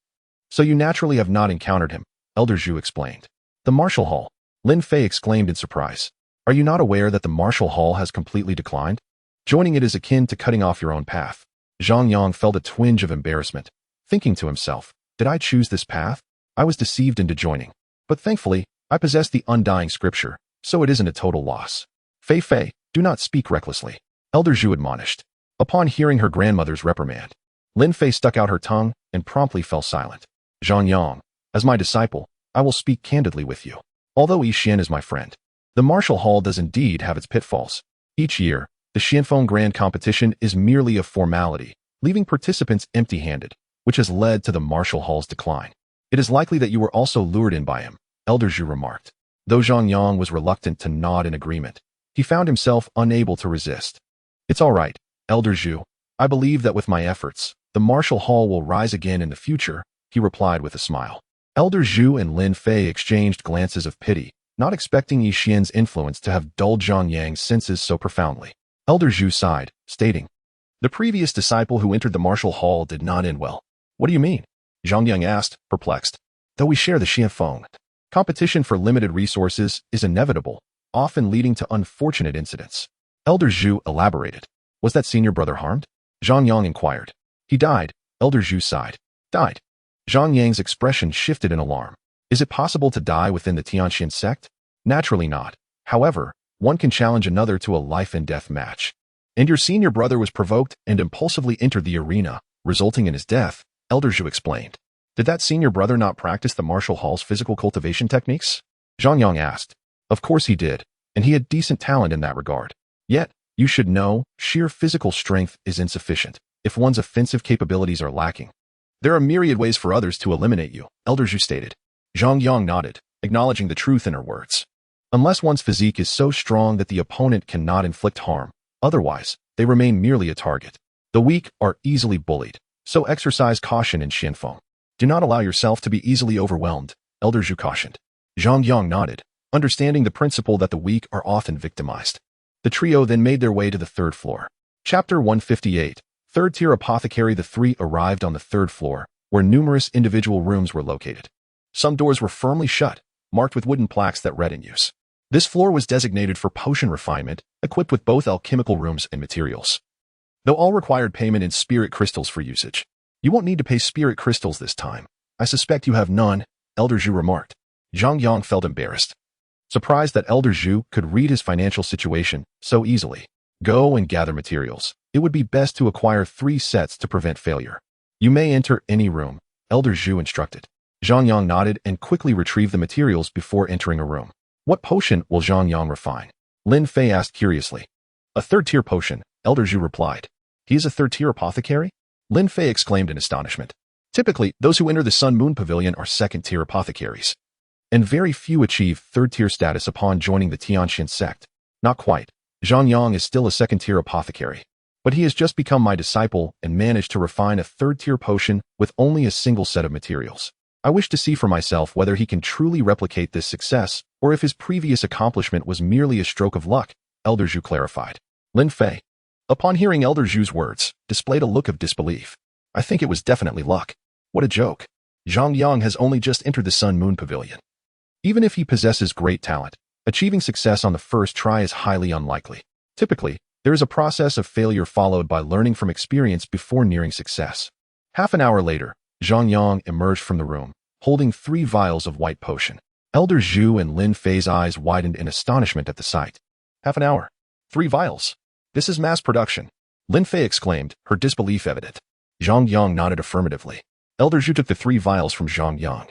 So you naturally have not encountered him, Elder Zhu explained. The martial hall, Lin Fei exclaimed in surprise. Are you not aware that the martial hall has completely declined? Joining it is akin to cutting off your own path. Zhang Yang felt a twinge of embarrassment, thinking to himself, did I choose this path? I was deceived into joining. But thankfully, I possess the undying scripture, so it isn't a total loss. Fei, do not speak recklessly, Elder Zhu admonished. Upon hearing her grandmother's reprimand, Lin Fei stuck out her tongue and promptly fell silent. Zhang Yang, as my disciple, I will speak candidly with you. Although Yi Xian is my friend, the martial hall does indeed have its pitfalls. Each year, the Xianfeng Grand Competition is merely a formality, leaving participants empty-handed, which has led to the martial hall's decline. It is likely that you were also lured in by him, Elder Zhu remarked. Though Zhang Yang was reluctant to nod in agreement, he found himself unable to resist. It's all right, Elder Zhu. I believe that with my efforts, the martial hall will rise again in the future, he replied with a smile. Elder Zhu and Lin Fei exchanged glances of pity, not expecting Yi Xian's influence to have dulled Zhang Yang's senses so profoundly. Elder Zhu sighed, stating, the previous disciple who entered the martial hall did not end well. What do you mean? Zhang Yang asked, perplexed. Though we share the Xianfeng, competition for limited resources is inevitable, often leading to unfortunate incidents. Elder Zhu elaborated. Was that senior brother harmed? Zhang Yang inquired. He died, Elder Zhu sighed. Died. Zhang Yang's expression shifted in alarm. Is it possible to die within the Tianxian sect? Naturally not. However, one can challenge another to a life-and-death match. And your senior brother was provoked and impulsively entered the arena, resulting in his death, Elder Zhu explained. Did that senior brother not practice the martial hall's physical cultivation techniques? Zhang Yang asked. Of course he did, and he had decent talent in that regard. Yet, you should know, sheer physical strength is insufficient if one's offensive capabilities are lacking. There are myriad ways for others to eliminate you, Elder Zhu stated. Zhang Yang nodded, acknowledging the truth in her words. Unless one's physique is so strong that the opponent cannot inflict harm, otherwise, they remain merely a target. The weak are easily bullied, so exercise caution in Xianfeng. Do not allow yourself to be easily overwhelmed, Elder Zhu cautioned. Zhang Yang nodded, understanding the principle that the weak are often victimized. The trio then made their way to the third floor. Chapter 158, Third-Tier Apothecary. The three arrived on the third floor, where numerous individual rooms were located. Some doors were firmly shut, marked with wooden plaques that read in use. This floor was designated for potion refinement, equipped with both alchemical rooms and materials. Though all required payment in spirit crystals for usage. You won't need to pay spirit crystals this time. I suspect you have none, Elder Zhu remarked. Zhang Yang felt embarrassed, surprised that Elder Zhu could read his financial situation so easily. Go and gather materials. It would be best to acquire 3 sets to prevent failure. You may enter any room, Elder Zhu instructed. Zhang Yang nodded and quickly retrieved the materials before entering a room. What potion will Zhang Yang refine? Lin Fei asked curiously. A third-tier potion, Elder Zhu replied. He is a third-tier apothecary? Lin Fei exclaimed in astonishment. Typically, those who enter the Sun Moon Pavilion are second-tier apothecaries. And very few achieve third-tier status upon joining the Tianxian sect. Not quite. Zhang Yang is still a second-tier apothecary. but he has just become my disciple and managed to refine a third-tier potion with only a single set of materials. I wish to see for myself whether he can truly replicate this success or if his previous accomplishment was merely a stroke of luck, Elder Zhu clarified. Lin Fei, upon hearing Elder Zhu's words, displayed a look of disbelief. I think it was definitely luck. What a joke. Zhang Yang has only just entered the Sun Moon Pavilion. Even if he possesses great talent, achieving success on the first try is highly unlikely. Typically, there is a process of failure followed by learning from experience before nearing success. Half an hour later, Zhang Yang emerged from the room, holding 3 vials of white potion. Elder Zhu and Lin Fei's eyes widened in astonishment at the sight. Half an hour. 3 vials. This is mass production. Lin Fei exclaimed, her disbelief evident. Zhang Yang nodded affirmatively. Elder Zhu took the 3 vials from Zhang Yang,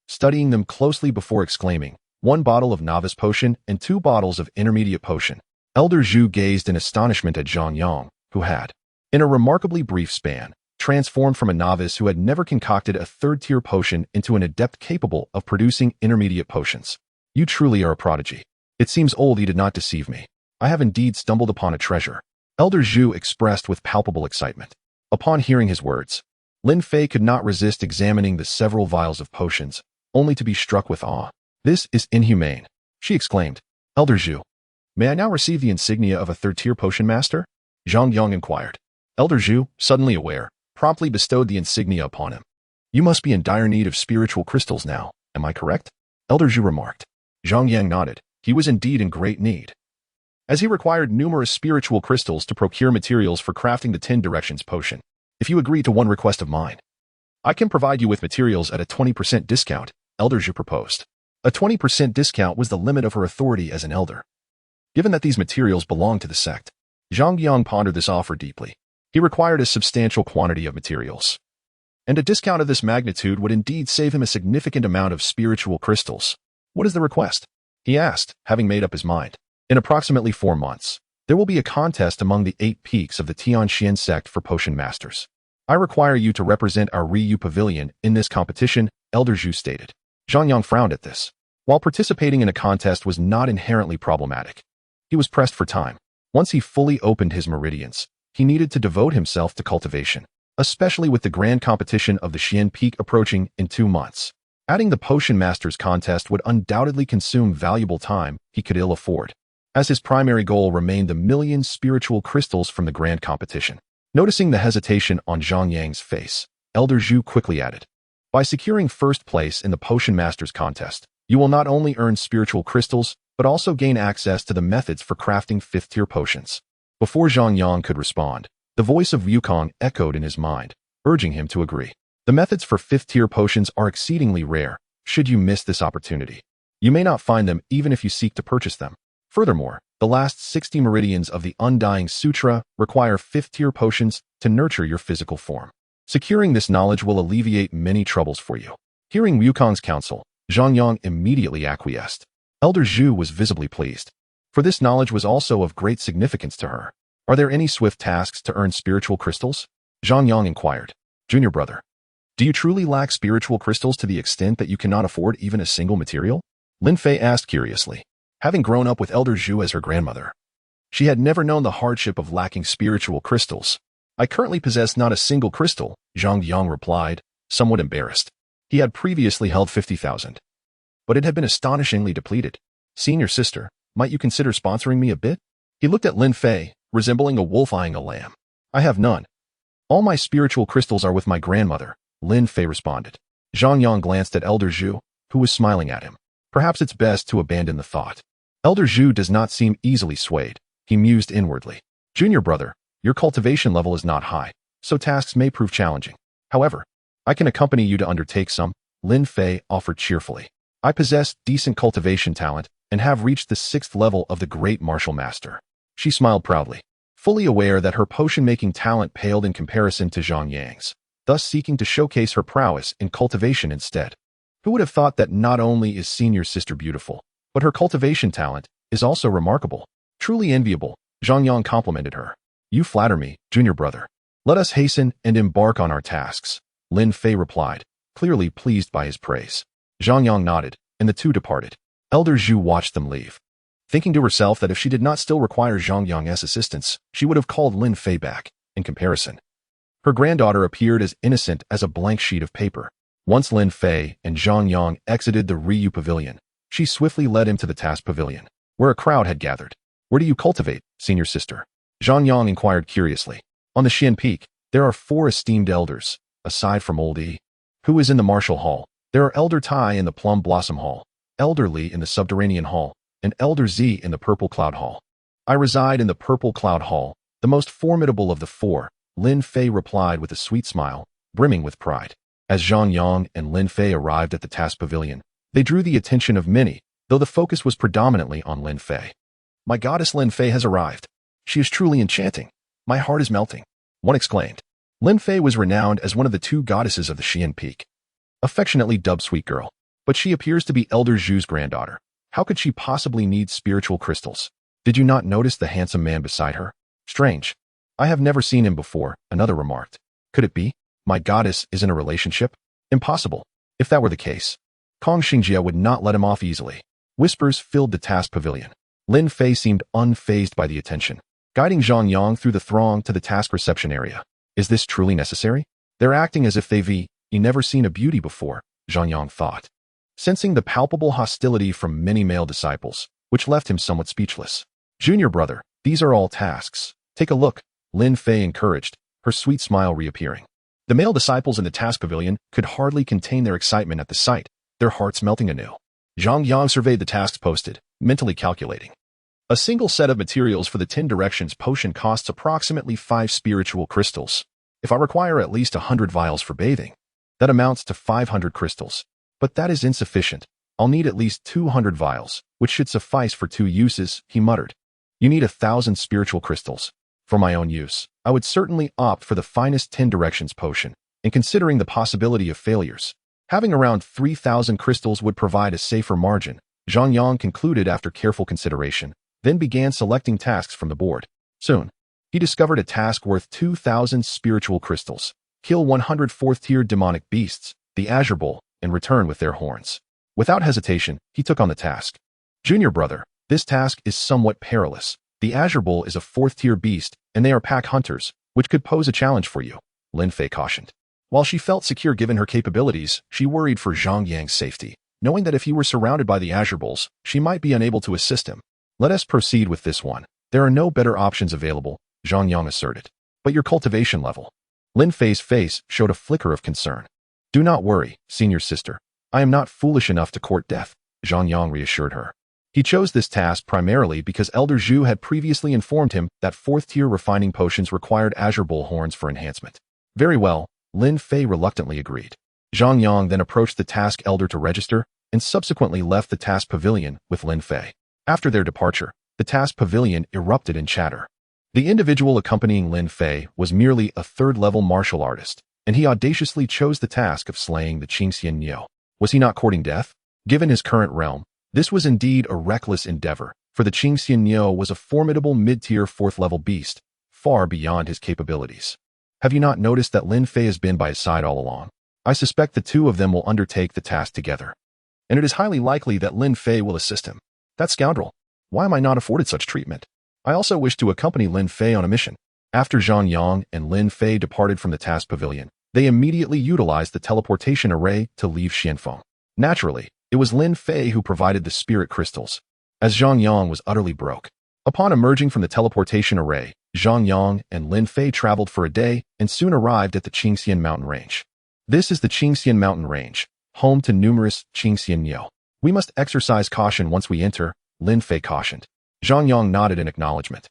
studying them closely before exclaiming, 1 bottle of novice potion and 2 bottles of intermediate potion. Elder Zhu gazed in astonishment at Zhang Yang, who had, in a remarkably brief span, transformed from a novice who had never concocted a third-tier potion into an adept capable of producing intermediate potions. You truly are a prodigy. It seems old you did not deceive me. I have indeed stumbled upon a treasure. Elder Zhu expressed with palpable excitement. Upon hearing his words, Lin Fei could not resist examining the several vials of potions, only to be struck with awe. This is inhumane, she exclaimed. Elder Zhu, may I now receive the insignia of a third-tier potion master? Zhang Yang inquired. Elder Zhu, suddenly aware, promptly bestowed the insignia upon him. You must be in dire need of spiritual crystals now, am I correct? Elder Zhu remarked. Zhang Yang nodded. He was indeed in great need, as he required numerous spiritual crystals to procure materials for crafting the 10 Directions potion. If you agree to one request of mine, I can provide you with materials at a 20% discount, Elder Zhu proposed. A 20% discount was the limit of her authority as an elder. Given that these materials belonged to the sect, Zhang Yang pondered this offer deeply. He required a substantial quantity of materials, and a discount of this magnitude would indeed save him a significant amount of spiritual crystals. What is the request? He asked, having made up his mind. In approximately 4 months, there will be a contest among the 8 peaks of the Tianxian sect for potion masters. I require you to represent our Ryu Pavilion in this competition, Elder Zhu stated. Zhang Yang frowned at this. While participating in a contest was not inherently problematic, he was pressed for time. Once he fully opened his meridians, he needed to devote himself to cultivation, especially with the grand competition of the Xian Peak approaching in 2 months. Adding the Potion Masters contest would undoubtedly consume valuable time he could ill afford, as his primary goal remained the million spiritual crystals from the grand competition. Noticing the hesitation on Zhang Yang's face, Elder Zhu quickly added, by securing first place in the Potion Masters contest, you will not only earn spiritual crystals, but also gain access to the methods for crafting 5th-tier potions. Before Zhang Yang could respond, the voice of Wukong echoed in his mind, urging him to agree. The methods for 5th-tier potions are exceedingly rare. Should you miss this opportunity, you may not find them even if you seek to purchase them. Furthermore, the last 60 meridians of the Undying Sutra require 5th-tier potions to nurture your physical form. Securing this knowledge will alleviate many troubles for you. Hearing Wukong's counsel, Zhang Yang immediately acquiesced. Elder Zhu was visibly pleased, for this knowledge was also of great significance to her. Are there any swift tasks to earn spiritual crystals? Zhang Yang inquired. Junior brother, do you truly lack spiritual crystals to the extent that you cannot afford even a single material? Lin Fei asked curiously. Having grown up with Elder Zhu as her grandmother, she had never known the hardship of lacking spiritual crystals. I currently possess not a single crystal, Zhang Yang replied, somewhat embarrassed. He had previously held 50,000, but it had been astonishingly depleted. Senior sister, might you consider sponsoring me a bit? He looked at Lin Fei, resembling a wolf eyeing a lamb. I have none. All my spiritual crystals are with my grandmother, Lin Fei responded. Zhang Yang glanced at Elder Zhu, who was smiling at him. Perhaps it's best to abandon the thought. Elder Zhu does not seem easily swayed, he mused inwardly. Junior brother, your cultivation level is not high, so tasks may prove challenging. However, I can accompany you to undertake some, Lin Fei offered cheerfully. I possess decent cultivation talent and have reached the 6th level of the Great Martial Master. She smiled proudly, fully aware that her potion-making talent paled in comparison to Zhang Yang's, thus seeking to showcase her prowess in cultivation instead. Who would have thought that not only is senior sister beautiful, but her cultivation talent is also remarkable? Truly enviable, Zhang Yang complimented her. You flatter me, junior brother. Let us hasten and embark on our tasks, Lin Fei replied, clearly pleased by his praise. Zhang Yang nodded, and the two departed. Elder Zhu watched them leave, thinking to herself that if she did not still require Zhang Yang's assistance, she would have called Lin Fei back. In comparison, her granddaughter appeared as innocent as a blank sheet of paper. Once Lin Fei and Zhang Yang exited the Ryu Pavilion, she swiftly led him to the task pavilion, where a crowd had gathered. "Where do you cultivate, senior sister?" Zhang Yang inquired curiously. "On the Xian Peak, there are 4 esteemed elders, aside from old E, who is in the Martial Hall. There are Elder Tai in the Plum Blossom Hall, Elder Li in the Subterranean Hall, and Elder Z in the Purple Cloud Hall. I reside in the Purple Cloud Hall, the most formidable of the 4, Lin Fei replied with a sweet smile, brimming with pride. As Zhang Yang and Lin Fei arrived at the task pavilion, they drew the attention of many, though the focus was predominantly on Lin Fei. "My goddess Lin Fei has arrived. She is truly enchanting. My heart is melting," one exclaimed. Lin Fei was renowned as one of the 2 goddesses of the Xian Peak, affectionately dubbed Sweet Girl, but she appears to be Elder Zhu's granddaughter. How could she possibly need spiritual crystals? "Did you not notice the handsome man beside her? Strange. I have never seen him before," another remarked. "Could it be my goddess is in a relationship? Impossible. If that were the case, Kong Xingjia would not let him off easily." Whispers filled the task pavilion. Lin Fei seemed unfazed by the attention, guiding Zhang Yang through the throng to the task reception area. "Is this truly necessary? They're acting as if they've never seen a beauty before," Zhang Yang thought, sensing the palpable hostility from many male disciples, which left him somewhat speechless. "Junior brother, these are all tasks. Take a look," Lin Fei encouraged, her sweet smile reappearing. The male disciples in the task pavilion could hardly contain their excitement at the sight, their hearts melting anew. Zhang Yang surveyed the tasks posted, mentally calculating. A single set of materials for the 10 Directions potion costs approximately 5 spiritual crystals. If I require at least 100 vials for bathing, that amounts to 500 crystals. But that is insufficient. I'll need at least 200 vials, which should suffice for 2 uses, he muttered. "You need 1,000 spiritual crystals. For my own use, I would certainly opt for the finest 10 Directions potion, and considering the possibility of failures, having around 3,000 crystals would provide a safer margin," Zhang Yang concluded after careful consideration, then began selecting tasks from the board. Soon, he discovered a task worth 2,000 spiritual crystals. Kill 100 4th-tier demonic beasts, the Azure Bull, and return with their horns. Without hesitation, he took on the task. "Junior brother, this task is somewhat perilous. The Azure Bull is a 4th-tier beast, and they are pack hunters, which could pose a challenge for you," Lin Fei cautioned. While she felt secure given her capabilities, she worried for Zhang Yang's safety, knowing that if he were surrounded by the Azure Bulls, she might be unable to assist him. "Let us proceed with this one. There are no better options available," Zhang Yang asserted. "But your cultivation level?" Lin Fei's face showed a flicker of concern. "Do not worry, senior sister. I am not foolish enough to court death," Zhang Yang reassured her. He chose this task primarily because Elder Zhu had previously informed him that 4th-tier refining potions required Azure Bull horns for enhancement. Very well, Lin Fei reluctantly agreed. Zhang Yang then approached the task elder to register, and subsequently left the task pavilion with Lin Fei. After their departure, the task pavilion erupted in chatter. The individual accompanying Lin Fei was merely a 3rd-level martial artist, and he audaciously chose the task of slaying the Qingxian Niu. Was he not courting death? Given his current realm, this was indeed a reckless endeavor, for the Qingxian Niu was a formidable mid-tier 4th-level beast, far beyond his capabilities. "Have you not noticed that Lin Fei has been by his side all along? I suspect the 2 of them will undertake the task together, and it is highly likely that Lin Fei will assist him. That scoundrel! Why am I not afforded such treatment? I also wish to accompany Lin Fei on a mission." After Zhang Yang and Lin Fei departed from the task pavilion, they immediately utilized the teleportation array to leave Xianfeng. Naturally, it was Lin Fei who provided the spirit crystals, as Zhang Yang was utterly broke. Upon emerging from the teleportation array, Zhang Yang and Lin Fei traveled for a day and soon arrived at the Qingxian mountain range. This is the Qingxian mountain range, home to numerous Qingxian Niu. "We must exercise caution once we enter," Lin Fei cautioned. Zhang Yang nodded in acknowledgement.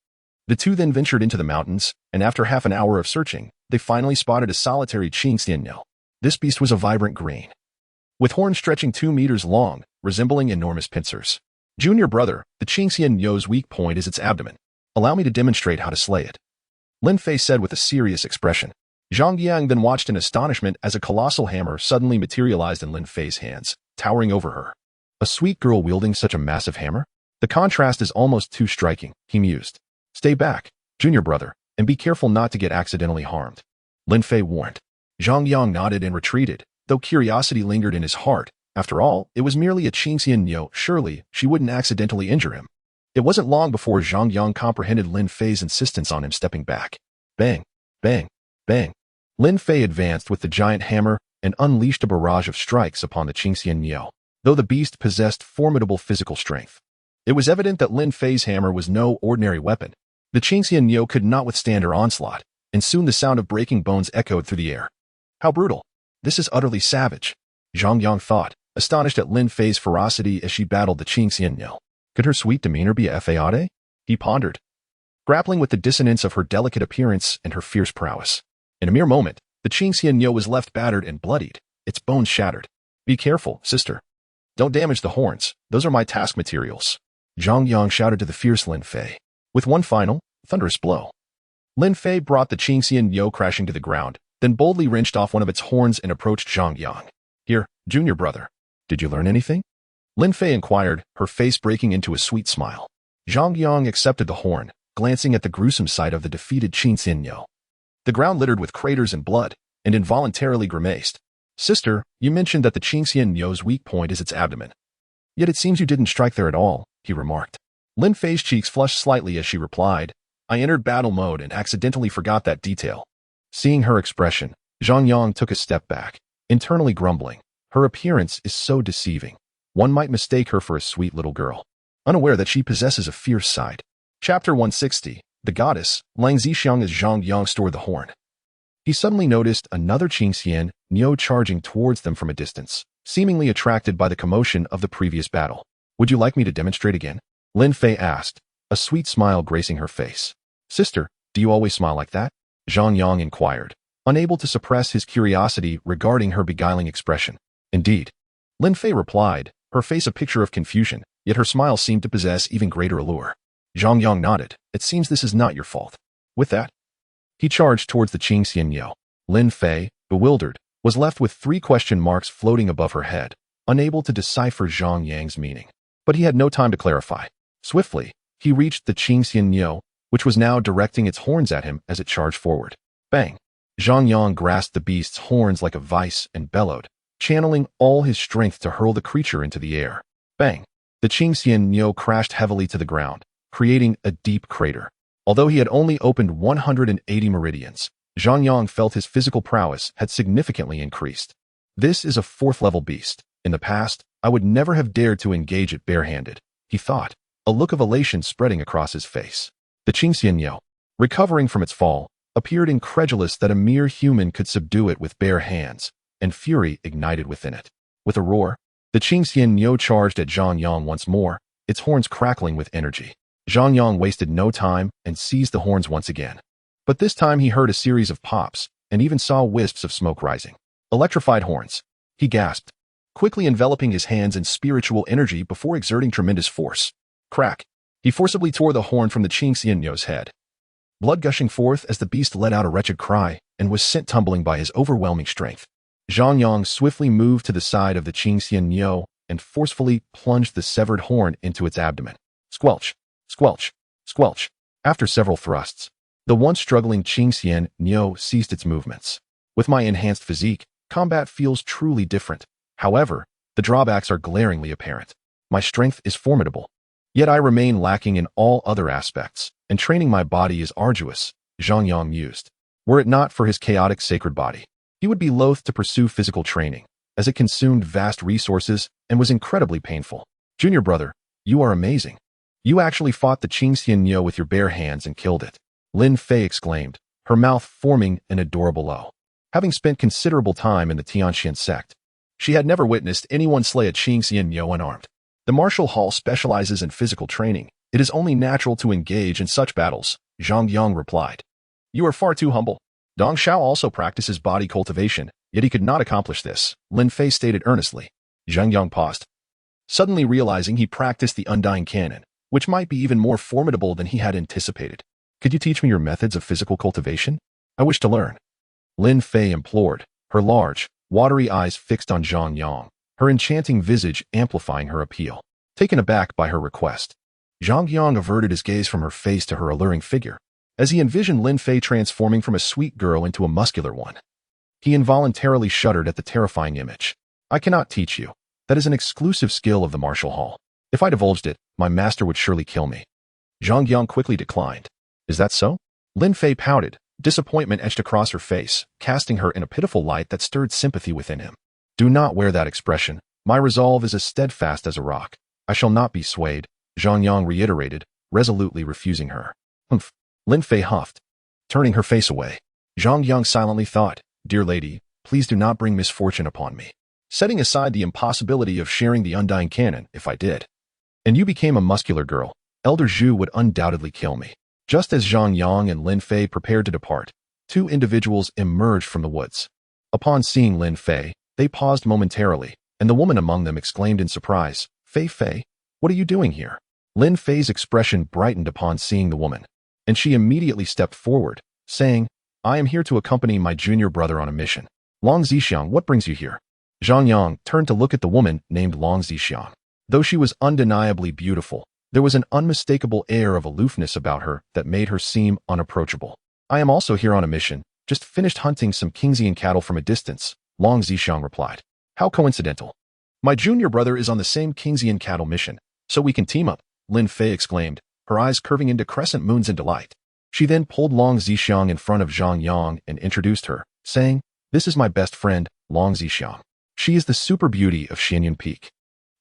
The 2 then ventured into the mountains, and after half an hour of searching, they finally spotted a solitary Qingxian Niu. This beast was a vibrant green, with horns stretching 2 meters long, resembling enormous pincers. "Junior brother, the Qingxian Niu's weak point is its abdomen. Allow me to demonstrate how to slay it," Lin Fei said with a serious expression. Zhang Yang then watched in astonishment as a colossal hammer suddenly materialized in Lin Fei's hands, towering over her. A sweet girl wielding such a massive hammer? The contrast is almost too striking, he mused. "Stay back, junior brother, and be careful not to get accidentally harmed," Lin Fei warned. Zhang Yang nodded and retreated, though curiosity lingered in his heart. After all, it was merely a Qingxian Niu. Surely, she wouldn't accidentally injure him. It wasn't long before Zhang Yang comprehended Lin Fei's insistence on him stepping back. Bang, bang, bang. Lin Fei advanced with the giant hammer and unleashed a barrage of strikes upon the Qingxian Niu, though the beast possessed formidable physical strength. It was evident that Lin Fei's hammer was no ordinary weapon. The Qingxian Niu could not withstand her onslaught, and soon the sound of breaking bones echoed through the air. How brutal! This is utterly savage, Zhang Yang thought, astonished at Lin Fei's ferocity as she battled the Qingxian Niu. Could her sweet demeanor be a fade? He pondered, grappling with the dissonance of her delicate appearance and her fierce prowess. In a mere moment, the Qingxian Niu was left battered and bloodied, its bones shattered. Be careful, sister. Don't damage the horns, those are my task materials, Zhang Yang shouted to the fierce Lin Fei. With one final, thunderous blow, Lin Fei brought the Qingxian Niu crashing to the ground, then boldly wrenched off one of its horns and approached Zhang Yang. Here, junior brother. Did you learn anything? Lin Fei inquired, her face breaking into a sweet smile. Zhang Yang accepted the horn, glancing at the gruesome sight of the defeated Qingxian Niu. The ground littered with craters and blood, and involuntarily grimaced. Sister, you mentioned that the Qingxian Niu's weak point is its abdomen. Yet it seems you didn't strike there at all, he remarked. Lin Fei's cheeks flushed slightly as she replied, I entered battle mode and accidentally forgot that detail. Seeing her expression, Zhang Yang took a step back, internally grumbling. Her appearance is so deceiving. One might mistake her for a sweet little girl, unaware that she possesses a fierce side. Chapter 160, The Goddess, Lang Zixiang as Zhang Yang stored the horn. He suddenly noticed another Qingxian Niu charging towards them from a distance, seemingly attracted by the commotion of the previous battle. Would you like me to demonstrate again? Lin Fei asked, a sweet smile gracing her face. Sister, do you always smile like that? Zhang Yang inquired, unable to suppress his curiosity regarding her beguiling expression. Indeed. Lin Fei replied, her face a picture of confusion, yet her smile seemed to possess even greater allure. Zhang Yang nodded. It seems this is not your fault. With that, he charged towards the Qingxian Niu. Lin Fei, bewildered, was left with 3 question marks floating above her head, unable to decipher Zhang Yang's meaning. But he had no time to clarify. Swiftly, he reached the Qingxian Niu, which was now directing its horns at him as it charged forward. Bang! Zhang Yang grasped the beast's horns like a vice and bellowed, channeling all his strength to hurl the creature into the air. Bang! The Qingxian Niu crashed heavily to the ground, creating a deep crater. Although he had only opened 180 meridians, Zhang Yang felt his physical prowess had significantly increased. This is a 4th-level beast. In the past, I would never have dared to engage it barehanded, he thought, a look of elation spreading across his face. The Qingxian Niu, recovering from its fall, appeared incredulous that a mere human could subdue it with bare hands, and fury ignited within it. With a roar, the Qingxian Niu charged at Zhang Yang once more, its horns crackling with energy. Zhang Yang wasted no time and seized the horns once again. But this time he heard a series of pops, and even saw wisps of smoke rising. Electrified horns, he gasped, quickly enveloping his hands in spiritual energy before exerting tremendous force. Crack! He forcibly tore the horn from the Qingxian Niu's head. Blood gushing forth as the beast let out a wretched cry and was sent tumbling by his overwhelming strength. Zhang Yang swiftly moved to the side of the Qingxian Niu and forcefully plunged the severed horn into its abdomen. Squelch! Squelch! Squelch! After several thrusts, the once struggling Qingxian Niu ceased its movements. With my enhanced physique, combat feels truly different. However, the drawbacks are glaringly apparent. My strength is formidable, yet I remain lacking in all other aspects, and training my body is arduous, Zhang Yang mused. Were it not for his chaotic sacred body, he would be loath to pursue physical training, as it consumed vast resources and was incredibly painful. Junior brother, you are amazing. You actually fought the Qingxian Niu with your bare hands and killed it, Lin Fei exclaimed, her mouth forming an adorable O. Having spent considerable time in the Tianxian sect, she had never witnessed anyone slay a Qingxian Niu unarmed. The martial hall specializes in physical training. It is only natural to engage in such battles, Zhang Yang replied. You are far too humble. Dong Xiao also practices body cultivation, yet he could not accomplish this, Lin Fei stated earnestly. Zhang Yang paused, suddenly realizing he practiced the undying cannon, which might be even more formidable than he had anticipated. Could you teach me your methods of physical cultivation? I wish to learn, Lin Fei implored, her large, watery eyes fixed on Zhang Yang, her enchanting visage amplifying her appeal. Taken aback by her request, Zhang Yang averted his gaze from her face to her alluring figure, as he envisioned Lin Fei transforming from a sweet girl into a muscular one. He involuntarily shuddered at the terrifying image. I cannot teach you. That is an exclusive skill of the martial hall. If I divulged it, my master would surely kill me. Zhang Yang quickly declined. Is that so? Lin Fei pouted. Disappointment etched across her face, casting her in a pitiful light that stirred sympathy within him. Do not wear that expression. My resolve is as steadfast as a rock. I shall not be swayed, Zhang Yang reiterated, resolutely refusing her. Humph. Lin Fei huffed, turning her face away. Zhang Yang silently thought, Dear lady, please do not bring misfortune upon me. Setting aside the impossibility of sharing the undying canon, if I did, and you became a muscular girl, Elder Zhu would undoubtedly kill me. Just as Zhang Yang and Lin Fei prepared to depart, two individuals emerged from the woods. Upon seeing Lin Fei, they paused momentarily, and the woman among them exclaimed in surprise, Fei, what are you doing here? Lin Fei's expression brightened upon seeing the woman, and she immediately stepped forward, saying, I am here to accompany my junior brother on a mission. Long Zixiang, what brings you here? Zhang Yang turned to look at the woman named Long Zixiang. Though she was undeniably beautiful, there was an unmistakable air of aloofness about her that made her seem unapproachable. I am also here on a mission, just finished hunting some Kingsian cattle from a distance, Long Zixiang replied. How coincidental. My junior brother is on the same Kingsian cattle mission, so we can team up, Lin Fei exclaimed, her eyes curving into crescent moons in delight. She then pulled Long Zixiang in front of Zhang Yang and introduced her, saying, This is my best friend, Long Zixiang. She is the super beauty of Xianyan Peak.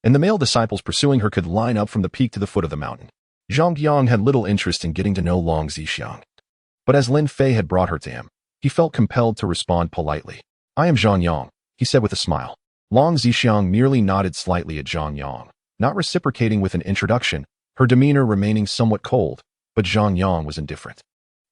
And the male disciples pursuing her could line up from the peak to the foot of the mountain. Zhang Yang had little interest in getting to know Long Zixiang. But as Lin Fei had brought her to him, he felt compelled to respond politely. I am Zhang Yang, he said with a smile. Long Zixiang merely nodded slightly at Zhang Yang, not reciprocating with an introduction, her demeanor remaining somewhat cold, but Zhang Yang was indifferent.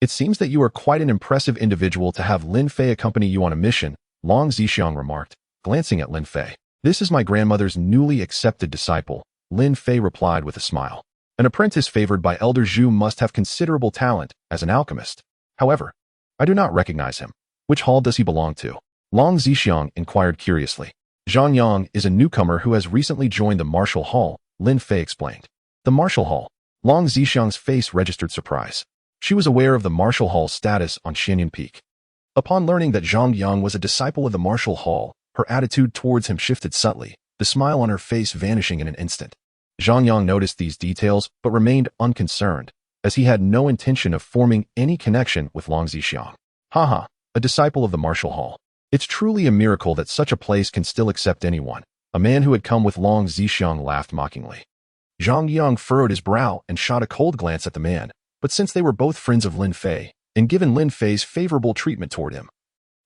It seems that you are quite an impressive individual to have Lin Fei accompany you on a mission, Long Zixiang remarked, glancing at Lin Fei. This is my grandmother's newly accepted disciple, Lin Fei replied with a smile. An apprentice favored by Elder Zhu must have considerable talent as an alchemist. However, I do not recognize him. Which hall does he belong to? Long Zixiang inquired curiously. Zhang Yang is a newcomer who has recently joined the Martial Hall, Lin Fei explained. The Martial Hall. Long Zixiang's face registered surprise. She was aware of the Martial Hall's status on Xianyan Peak. Upon learning that Zhang Yang was a disciple of the Martial Hall, her attitude towards him shifted subtly, the smile on her face vanishing in an instant. Zhang Yang noticed these details but remained unconcerned, as he had no intention of forming any connection with Long Zixiang. Haha, a disciple of the Martial Hall. It's truly a miracle that such a place can still accept anyone. A man who had come with Long Zixiang laughed mockingly. Zhang Yang furrowed his brow and shot a cold glance at the man, but since they were both friends of Lin Fei, and given Lin Fei's favorable treatment toward him,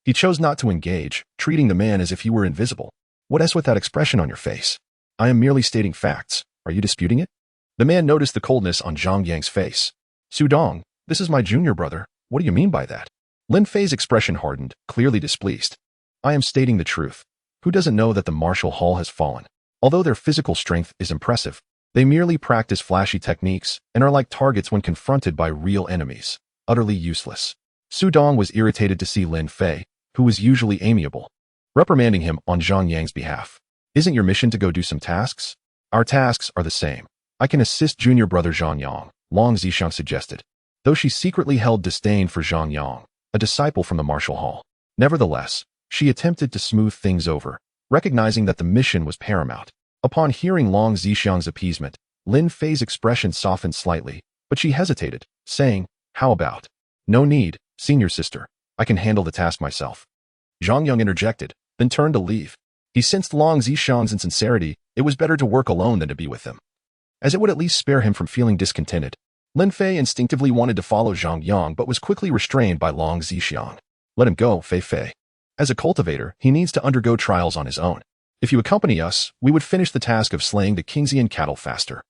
he chose not to engage, treating the man as if he were invisible. What is with that expression on your face? I am merely stating facts. Are you disputing it? The man noticed the coldness on Zhang Yang's face. Sudong, this is my junior brother. What do you mean by that? Lin Fei's expression hardened, clearly displeased. I am stating the truth. Who doesn't know that the Martial Hall has fallen? Although their physical strength is impressive, they merely practice flashy techniques and are like targets when confronted by real enemies, utterly useless. Sudong was irritated to see Lin Fei, who was usually amiable, reprimanding him on Zhang Yang's behalf. Isn't your mission to go do some tasks? Our tasks are the same. I can assist junior brother Zhang Yang, Long Zixiang suggested, though she secretly held disdain for Zhang Yang, a disciple from the Martial Hall. Nevertheless, she attempted to smooth things over, recognizing that the mission was paramount. Upon hearing Long Zixiang's appeasement, Lin Fei's expression softened slightly, but she hesitated, saying, How about? No need, senior sister. I can handle the task myself. Zhang Yang interjected, then turned to leave. He sensed Long Zixiang's insincerity. It was better to work alone than to be with him, as it would at least spare him from feeling discontented. Lin Fei instinctively wanted to follow Zhang Yang but was quickly restrained by Long Zixiang. Let him go, Fei. As a cultivator, he needs to undergo trials on his own. If you accompany us, we would finish the task of slaying the Kingsian cattle faster,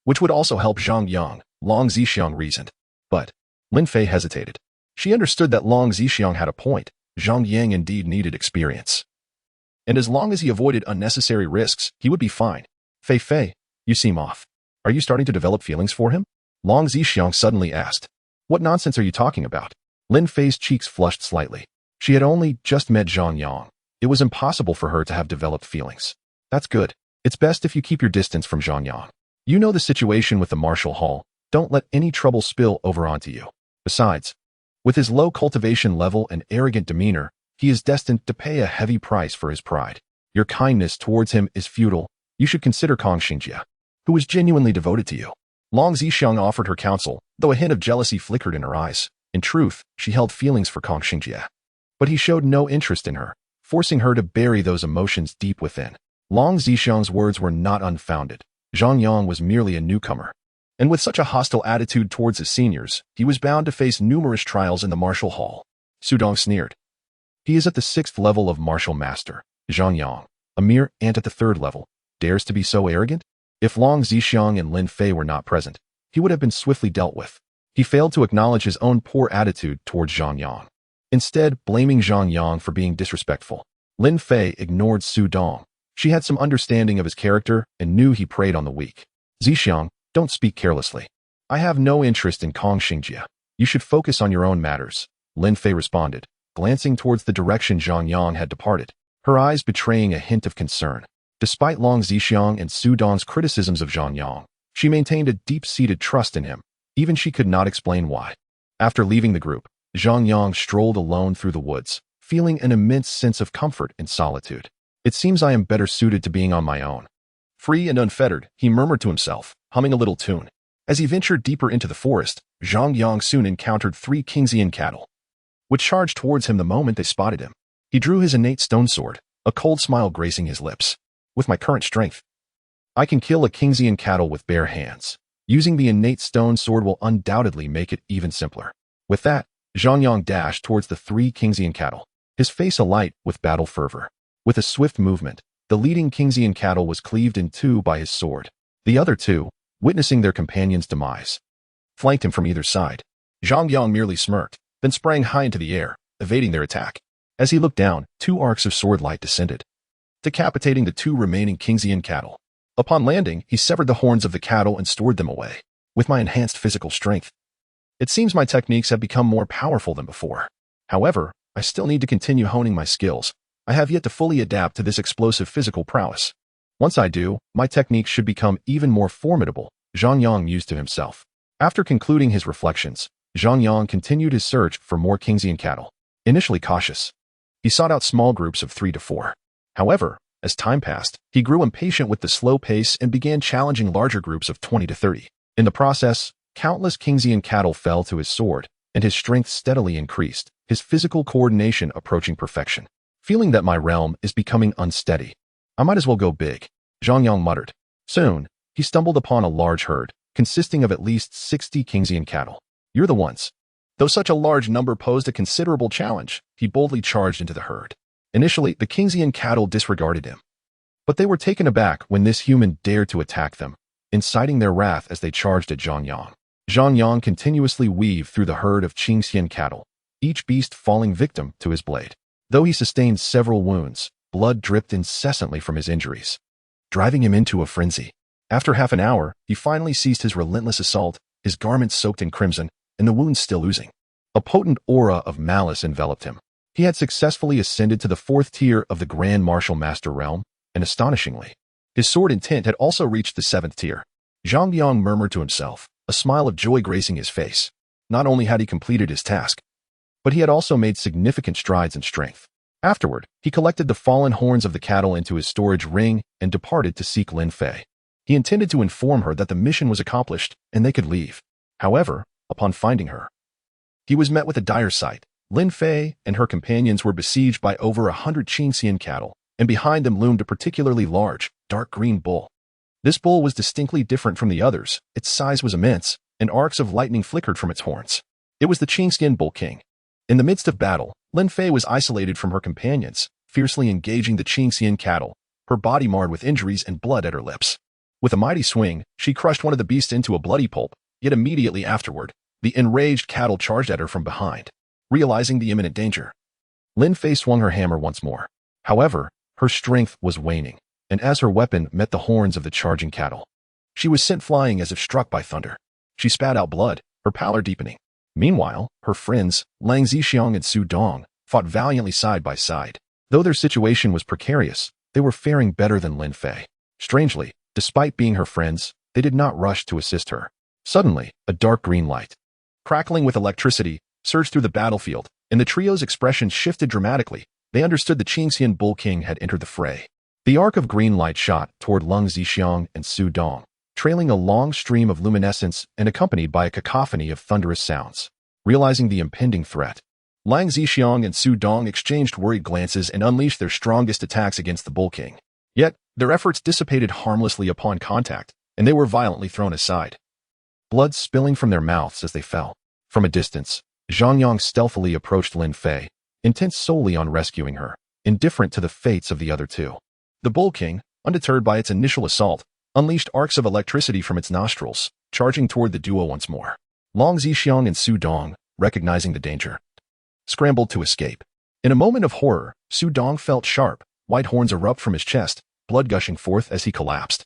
which would also help Zhang Yang, Long Zixiang reasoned. But Lin Fei hesitated. She understood that Long Zixiang had a point. Zhang Yang indeed needed experience. And as long as he avoided unnecessary risks, he would be fine. Fei, you seem off. Are you starting to develop feelings for him? Long Zixiang suddenly asked. What nonsense are you talking about? Lin Fei's cheeks flushed slightly. She had only just met Zhang Yang. It was impossible for her to have developed feelings. That's good. It's best if you keep your distance from Zhang Yang. You know the situation with the Martial Hall. Don't let any trouble spill over onto you. Besides, with his low cultivation level and arrogant demeanor, he is destined to pay a heavy price for his pride. Your kindness towards him is futile. You should consider Kong Xingjia, who was genuinely devoted to you. Long Zixiang offered her counsel, though a hint of jealousy flickered in her eyes. In truth, she held feelings for Kong Xingjie. But he showed no interest in her, forcing her to bury those emotions deep within. Long Zixiang's words were not unfounded. Zhang Yang was merely a newcomer. And with such a hostile attitude towards his seniors, he was bound to face numerous trials in the martial hall. Su Dong sneered. He is at the 6th level of martial master. Zhang Yang, a mere ant at the 3rd level, dares to be so arrogant? If Long Zixiang and Lin Fei were not present, he would have been swiftly dealt with. He failed to acknowledge his own poor attitude towards Zhang Yang, instead blaming Zhang Yang for being disrespectful. Lin Fei ignored Su Dong. She had some understanding of his character and knew he preyed on the weak. Zixiang, don't speak carelessly. I have no interest in Kong Xingjie. You should focus on your own matters, Lin Fei responded, glancing towards the direction Zhang Yang had departed, her eyes betraying a hint of concern. Despite Long Zixiang and Su Dong's criticisms of Zhang Yang, she maintained a deep-seated trust in him. Even she could not explain why. After leaving the group, Zhang Yang strolled alone through the woods, feeling an immense sense of comfort and solitude. It seems I am better suited to being on my own. Free and unfettered, he murmured to himself, humming a little tune. As he ventured deeper into the forest, Zhang Yang soon encountered 3 Kingxian cattle, which charged towards him the moment they spotted him. He drew his innate stone sword, a cold smile gracing his lips. With my current strength, I can kill a Kingxian cattle with bare hands. Using the innate stone sword will undoubtedly make it even simpler. With that, Zhang Yang dashed towards the 3 Kingxian cattle, his face alight with battle fervor. With a swift movement, the leading Kingxian cattle was cleaved in 2 by his sword. The other 2, witnessing their companion's demise, flanked him from either side. Zhang Yang merely smirked, then sprang high into the air, evading their attack. As he looked down, 2 arcs of sword light descended, decapitating the 2 remaining Kingxian cattle. Upon landing, he severed the horns of the cattle and stored them away. With my enhanced physical strength, it seems my techniques have become more powerful than before. However, I still need to continue honing my skills. I have yet to fully adapt to this explosive physical prowess. Once I do, my techniques should become even more formidable, Zhang Yang mused to himself. After concluding his reflections, Zhang Yang continued his search for more Kingxian cattle. Initially cautious, he sought out small groups of 3 to 4. However, as time passed, he grew impatient with the slow pace and began challenging larger groups of 20 to 30. In the process, countless Kingxian cattle fell to his sword, and his strength steadily increased, his physical coordination approaching perfection. Feeling that my realm is becoming unsteady, I might as well go big, Zhang Yang muttered. Soon, he stumbled upon a large herd, consisting of at least 60 Kingxian cattle. You're the ones. Though such a large number posed a considerable challenge, he boldly charged into the herd. Initially, the Kingxian cattle disregarded him, but they were taken aback when this human dared to attack them, inciting their wrath as they charged at Zhang Yang. Zhang Yang continuously weaved through the herd of Qingxian cattle, each beast falling victim to his blade. Though he sustained several wounds, blood dripped incessantly from his injuries, driving him into a frenzy. After half an hour, he finally ceased his relentless assault, his garments soaked in crimson, and the wounds still oozing. A potent aura of malice enveloped him. He had successfully ascended to the 4th tier of the Grand Martial Master realm, and astonishingly, his sword intent had also reached the 7th tier. Zhang Yang murmured to himself, a smile of joy gracing his face. Not only had he completed his task, but he had also made significant strides in strength. Afterward, he collected the fallen horns of the cattle into his storage ring and departed to seek Lin Fei. He intended to inform her that the mission was accomplished and they could leave. However, upon finding her, he was met with a dire sight. Lin Fei and her companions were besieged by over 100 Qingxian cattle, and behind them loomed a particularly large, dark green bull. This bull was distinctly different from the others. Its size was immense, and arcs of lightning flickered from its horns. It was the Qingxian Bull King. In the midst of battle, Lin Fei was isolated from her companions, fiercely engaging the Qingxian cattle, her body marred with injuries and blood at her lips. With a mighty swing, she crushed one of the beasts into a bloody pulp, yet immediately afterward, the enraged cattle charged at her from behind. Realizing the imminent danger, Lin Fei swung her hammer once more. However, her strength was waning, and as her weapon met the horns of the charging cattle, she was sent flying as if struck by thunder. She spat out blood, her pallor deepening. Meanwhile, her friends, Long Zixiang and Su Dong, fought valiantly side by side. Though their situation was precarious, they were faring better than Lin Fei. Strangely, despite being her friends, they did not rush to assist her. Suddenly, a dark green light, crackling with electricity, surged through the battlefield, and the trio's expression shifted dramatically. They understood the Qingxian Bull King had entered the fray. The arc of green light shot toward Long Zixiang and Su Dong, trailing a long stream of luminescence and accompanied by a cacophony of thunderous sounds. Realizing the impending threat, Lang Zixiang and Su Dong exchanged worried glances and unleashed their strongest attacks against the Bull King. Yet, their efforts dissipated harmlessly upon contact, and they were violently thrown aside, blood spilling from their mouths as they fell. From a distance, Zhang Yang stealthily approached Lin Fei, intent solely on rescuing her, indifferent to the fates of the other two. The Bull King, undeterred by its initial assault, unleashed arcs of electricity from its nostrils, charging toward the duo once more. Lang Zixiang and Su Dong, recognizing the danger, scrambled to escape. In a moment of horror, Su Dong felt sharp, white horns erupt from his chest, blood gushing forth as he collapsed.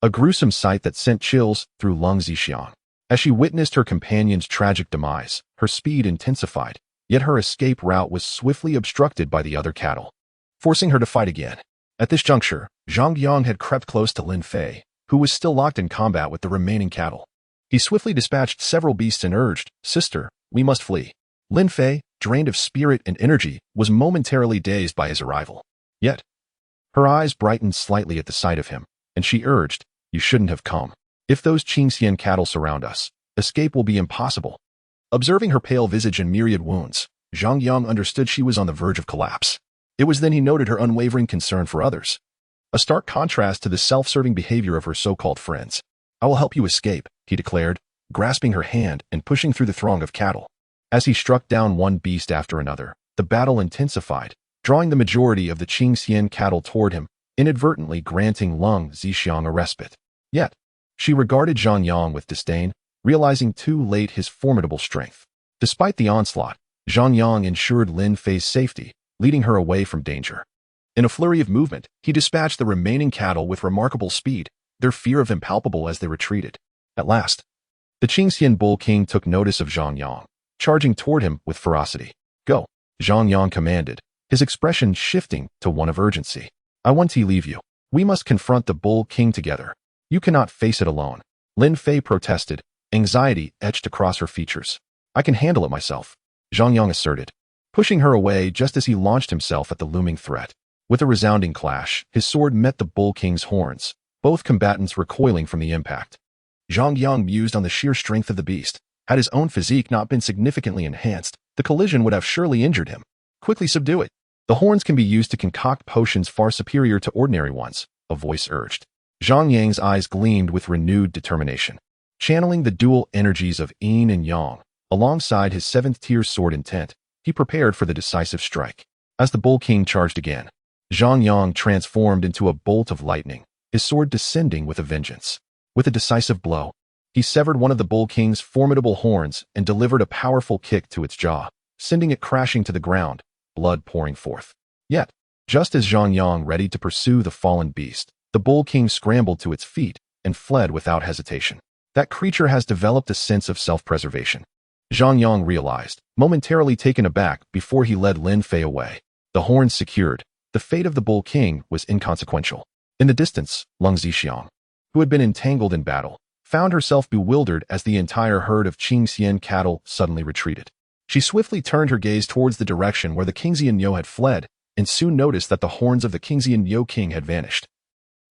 A gruesome sight that sent chills through Lang Zixiang. As she witnessed her companion's tragic demise, her speed intensified, yet her escape route was swiftly obstructed by the other cattle, forcing her to fight again. At this juncture, Zhang Yang had crept close to Lin Fei, who was still locked in combat with the remaining cattle. He swiftly dispatched several beasts and urged, "Sister, we must flee." Lin Fei, drained of spirit and energy, was momentarily dazed by his arrival. Yet, her eyes brightened slightly at the sight of him, and she urged, "You shouldn't have come. If those Qingxian cattle surround us, escape will be impossible." Observing her pale visage and myriad wounds, Zhang Yang understood she was on the verge of collapse. It was then he noted her unwavering concern for others, a stark contrast to the self-serving behavior of her so-called friends. "I will help you escape," he declared, grasping her hand and pushing through the throng of cattle. As he struck down one beast after another, the battle intensified, drawing the majority of the Qingxian cattle toward him, inadvertently granting Lang Zixiang a respite. Yet, she regarded Zhang Yang with disdain, realizing too late his formidable strength. Despite the onslaught, Zhang Yang ensured Lin Fei's safety, leading her away from danger. In a flurry of movement, he dispatched the remaining cattle with remarkable speed, their fear of impalpable as they retreated. At last, the Qingxian Bull King took notice of Zhang Yang, charging toward him with ferocity. "Go," Zhang Yang commanded, his expression shifting to one of urgency. "I want to leave you. We must confront the Bull King together. You cannot face it alone." Lin Fei protested, anxiety etched across her features. "I can handle it myself," Zhang Yang asserted, pushing her away just as he launched himself at the looming threat. With a resounding clash, his sword met the Bull King's horns, both combatants recoiling from the impact. Zhang Yang mused on the sheer strength of the beast. Had his own physique not been significantly enhanced, the collision would have surely injured him. "Quickly subdue it. The horns can be used to concoct potions far superior to ordinary ones," a voice urged. Zhang Yang's eyes gleamed with renewed determination. Channeling the dual energies of yin and yang, alongside his seventh-tier sword intent, he prepared for the decisive strike. As the Bull King charged again, Zhang Yang transformed into a bolt of lightning, his sword descending with a vengeance. With a decisive blow, he severed one of the Bull King's formidable horns and delivered a powerful kick to its jaw, sending it crashing to the ground, blood pouring forth. Yet, just as Zhang Yang readied to pursue the fallen beast, the Bull King scrambled to its feet and fled without hesitation. That creature has developed a sense of self-preservation, Zhang Yang realized, momentarily taken aback before he led Lin Fei away. The horns secured, the fate of the Bull King was inconsequential. In the distance, Lang Zixiang, who had been entangled in battle, found herself bewildered as the entire herd of Qingxian cattle suddenly retreated. She swiftly turned her gaze towards the direction where the Qingxian Yo had fled, and soon noticed that the horns of the Qingxian Yo King had vanished.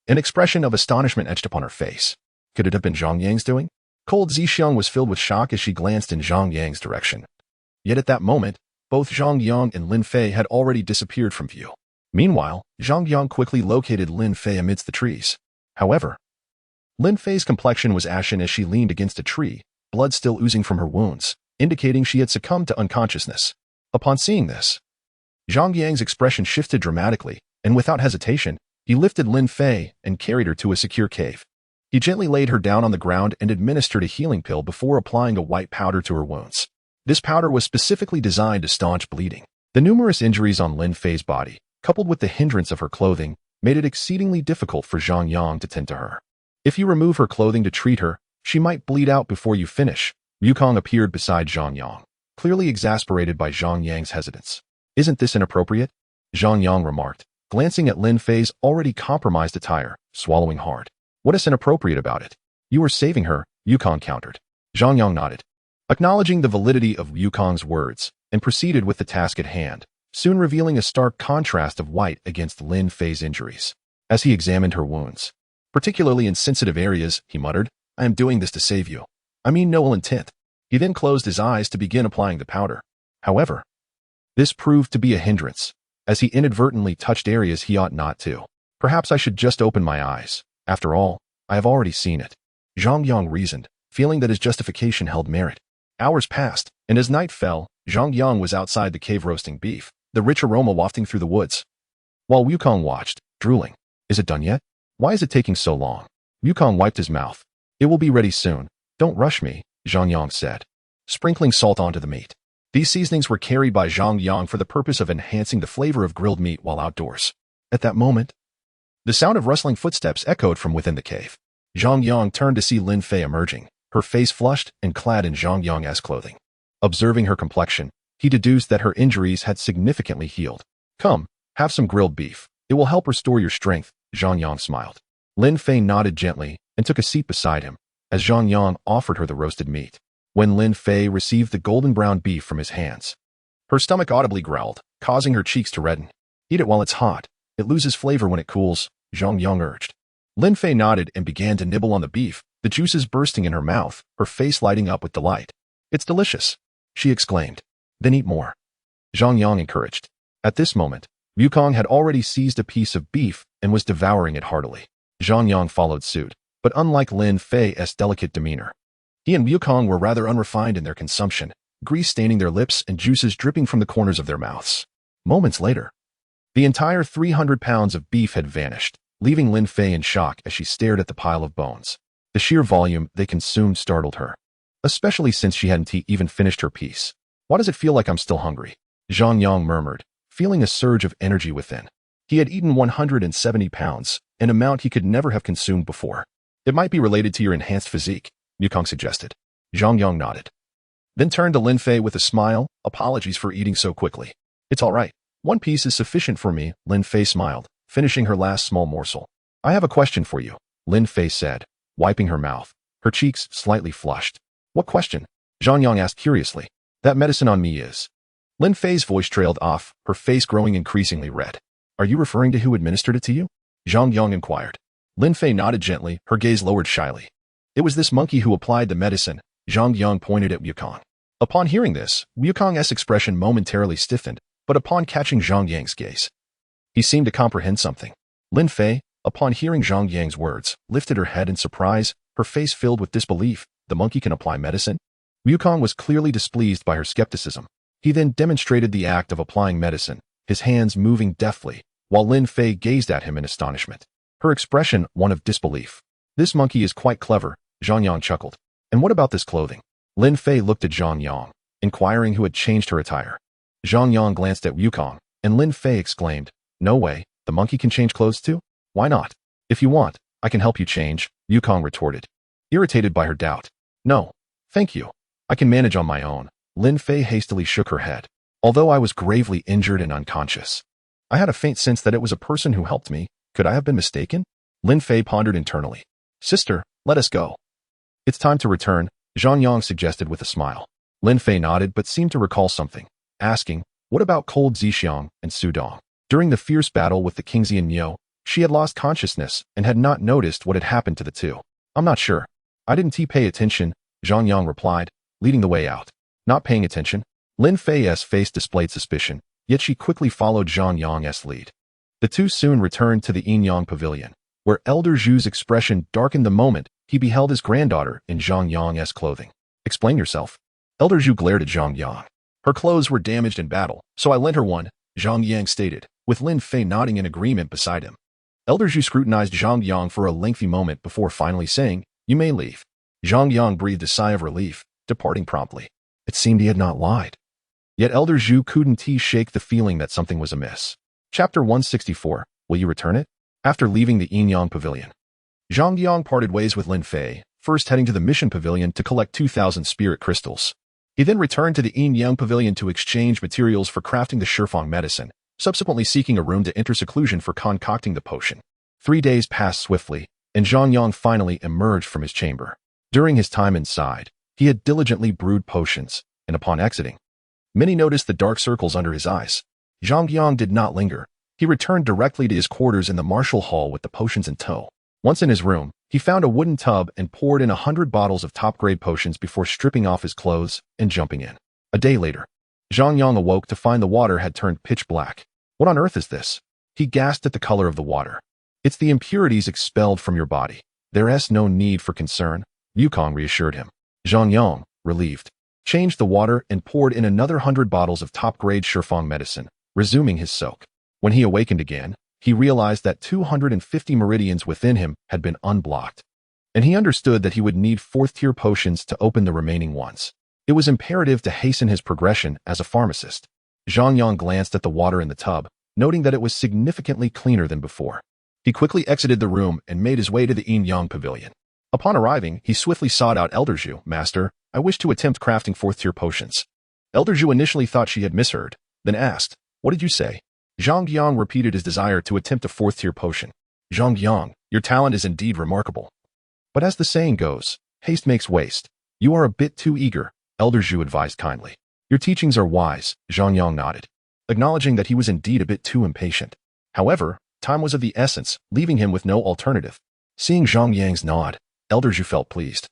An expression of astonishment etched upon her face. Could it have been Zhang Yang's doing? Cold Zixiang was filled with shock as she glanced in Zhang Yang's direction. Yet at that moment, both Zhang Yang and Lin Fei had already disappeared from view. Meanwhile, Zhang Yang quickly located Lin Fei amidst the trees. However, Lin Fei's complexion was ashen as she leaned against a tree, blood still oozing from her wounds, indicating she had succumbed to unconsciousness. Upon seeing this, Zhang Yang's expression shifted dramatically, and without hesitation, he lifted Lin Fei and carried her to a secure cave. He gently laid her down on the ground and administered a healing pill before applying a white powder to her wounds. This powder was specifically designed to staunch bleeding. The numerous injuries on Lin Fei's body, coupled with the hindrance of her clothing, made it exceedingly difficult for Zhang Yang to tend to her. If you remove her clothing to treat her, she might bleed out before you finish. Yukong appeared beside Zhang Yang, clearly exasperated by Zhang Yang's hesitance. "Isn't this inappropriate?" Zhang Yang remarked, glancing at Lin Fei's already compromised attire, swallowing hard. "What is inappropriate about it?" "You are saving her," Yukong countered. Zhang Yang nodded, acknowledging the validity of Yukong's words, and proceeded with the task at hand, soon revealing a stark contrast of white against Lin Fei's injuries. As he examined her wounds, Particularly in sensitive areas, he muttered. I am doing this to save you. I mean no ill intent. He then closed his eyes to begin applying the powder. However, this proved to be a hindrance, as he inadvertently touched areas he ought not to. Perhaps I should just open my eyes. After all, I have already seen it. Zhang Yang reasoned, feeling that his justification held merit. Hours passed, and as night fell, Zhang Yang was outside the cave roasting beef, the rich aroma wafting through the woods. While Wukong watched, drooling. Is it done yet? Why is it taking so long? Wukong wiped his mouth. It will be ready soon. Don't rush me, Zhang Yang said, sprinkling salt onto the meat. These seasonings were carried by Zhang Yang for the purpose of enhancing the flavor of grilled meat while outdoors. At that moment, the sound of rustling footsteps echoed from within the cave. Zhang Yang turned to see Lin Fei emerging, her face flushed and clad in Zhang Yang's clothing. Observing her complexion, he deduced that her injuries had significantly healed. Come, have some grilled beef. It will help restore your strength, Zhang Yang smiled. Lin Fei nodded gently and took a seat beside him, as Zhang Yang offered her the roasted meat. When Lin Fei received the golden brown beef from his hands, her stomach audibly growled, causing her cheeks to redden. Eat it while it's hot. It loses flavor when it cools, Zhang Yang urged. Lin Fei nodded and began to nibble on the beef, the juices bursting in her mouth, her face lighting up with delight. It's delicious, she exclaimed. Then eat more, Zhang Yang encouraged. At this moment, Wukong had already seized a piece of beef and was devouring it heartily. Zhang Yang followed suit, but unlike Lin Fei's delicate demeanor, he and Wukong were rather unrefined in their consumption, grease staining their lips and juices dripping from the corners of their mouths. Moments later, the entire 300 pounds of beef had vanished, leaving Lin Fei in shock as she stared at the pile of bones. The sheer volume they consumed startled her, especially since she hadn't even finished her piece. Why does it feel like I'm still hungry? Zhang Yang murmured, feeling a surge of energy within. He had eaten 170 pounds, an amount he could never have consumed before. It might be related to your enhanced physique, Wukong suggested. Zhang Yang nodded, then turned to Lin Fei with a smile. Apologies for eating so quickly. It's all right. One piece is sufficient for me, Lin Fei smiled, finishing her last small morsel. I have a question for you, Lin Fei said, wiping her mouth, her cheeks slightly flushed. What question? Zhang Yang asked curiously. That medicine on me is. Lin Fei's voice trailed off, her face growing increasingly red. Are you referring to who administered it to you? Zhang Yang inquired. Lin Fei nodded gently, her gaze lowered shyly. It was this monkey who applied the medicine, Zhang Yang pointed at Wukong. Upon hearing this, Wukong's expression momentarily stiffened, but upon catching Zhang Yang's gaze, he seemed to comprehend something. Lin Fei, upon hearing Zhang Yang's words, lifted her head in surprise, her face filled with disbelief. The monkey can apply medicine? Wukong was clearly displeased by her skepticism. He then demonstrated the act of applying medicine, his hands moving deftly, while Lin Fei gazed at him in astonishment, her expression one of disbelief. This monkey is quite clever, Zhang Yang chuckled. And what about this clothing? Lin Fei looked at Zhang Yang, inquiring who had changed her attire. Zhang Yang glanced at Wukong, and Lin Fei exclaimed, No way, the monkey can change clothes too? Why not? If you want, I can help you change, Wukong retorted, irritated by her doubt. No, thank you. I can manage on my own. Lin Fei hastily shook her head. Although I was gravely injured and unconscious, I had a faint sense that it was a person who helped me. Could I have been mistaken? Lin Fei pondered internally. Sister, let us go. It's time to return, Zhang Yang suggested with a smile. Lin Fei nodded but seemed to recall something, asking, what about cold Zixiang and Sudong? During the fierce battle with the Kingxian Niu, she had lost consciousness and had not noticed what had happened to the two. I'm not sure. I didn't pay attention, Zhang Yang replied, leading the way out. Not paying attention? Lin Fei's face displayed suspicion, yet she quickly followed Zhang Yang's lead. The two soon returned to the Yin pavilion, where Elder Zhu's expression darkened the moment he beheld his granddaughter in Zhang Yang's clothing. Explain yourself. Elder Zhu glared at Zhang Yang. Her clothes were damaged in battle, so I lent her one, Zhang Yang stated, with Lin Fei nodding in agreement beside him. Elder Zhu scrutinized Zhang Yang for a lengthy moment before finally saying, You may leave. Zhang Yang breathed a sigh of relief, departing promptly. It seemed he had not lied. Yet Elder Zhu couldn't shake the feeling that something was amiss. Chapter 164, Will you return it? After leaving the Yin pavilion, Zhang Yang parted ways with Lin Fei, first heading to the mission pavilion to collect 2,000 spirit crystals. He then returned to the Yin pavilion to exchange materials for crafting the Shifang medicine, subsequently seeking a room to enter seclusion for concocting the potion. 3 days passed swiftly, and Zhang Yang finally emerged from his chamber. During his time inside, he had diligently brewed potions, and upon exiting, many noticed the dark circles under his eyes. Zhang Yang did not linger. He returned directly to his quarters in the martial hall with the potions in tow. Once in his room, he found a wooden tub and poured in 100 bottles of top-grade potions before stripping off his clothes and jumping in. A day later, Zhang Yang awoke to find the water had turned pitch black. What on earth is this? He gasped at the color of the water. It's the impurities expelled from your body. There's no need for concern, Yukong reassured him. Zhang Yang, relieved, changed the water and poured in another 100 bottles of top-grade Shifang medicine, resuming his soak. When he awakened again, he realized that 250 meridians within him had been unblocked, and he understood that he would need 4th-tier potions to open the remaining ones. It was imperative to hasten his progression as a pharmacist. Zhang Yang glanced at the water in the tub, noting that it was significantly cleaner than before. He quickly exited the room and made his way to the Yin Yang pavilion. Upon arriving, he swiftly sought out Elder Zhu. Master, I wish to attempt crafting 4th-tier potions. Elder Zhu initially thought she had misheard, then asked, What did you say? Zhang Yang repeated his desire to attempt a 4th-tier potion. Zhang Yang, your talent is indeed remarkable. But as the saying goes, haste makes waste. You are a bit too eager, Elder Zhu advised kindly. Your teachings are wise, Zhang Yang nodded, acknowledging that he was indeed a bit too impatient. However, time was of the essence, leaving him with no alternative. Seeing Zhang Yang's nod, Elder Zhu felt pleased,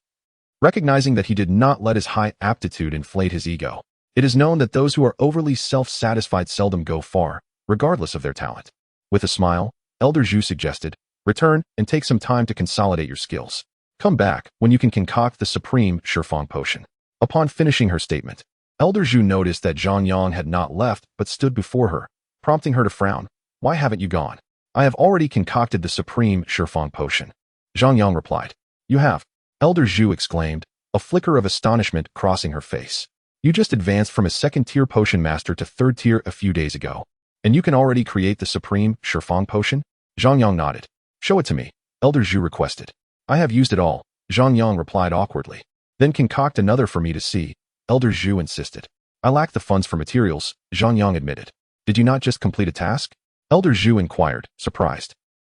recognizing that he did not let his high aptitude inflate his ego. It is known that those who are overly self-satisfied seldom go far, regardless of their talent. With a smile, Elder Zhu suggested, return and take some time to consolidate your skills. Come back when you can concoct the supreme Shifang potion. Upon finishing her statement, Elder Zhu noticed that Zhang Yang had not left but stood before her, prompting her to frown. Why haven't you gone? I have already concocted the supreme Shifang potion. Zhang Yang replied. You have? Elder Zhu exclaimed, a flicker of astonishment crossing her face. You just advanced from a 2nd-tier potion master to 3rd tier a few days ago, and you can already create the supreme Shifang potion? Zhang Yang nodded. Show it to me, Elder Zhu requested. I have used it all, Zhang Yang replied awkwardly. Then concoct another for me to see, Elder Zhu insisted. I lack the funds for materials, Zhang Yang admitted. Did you not just complete a task? Elder Zhu inquired, surprised.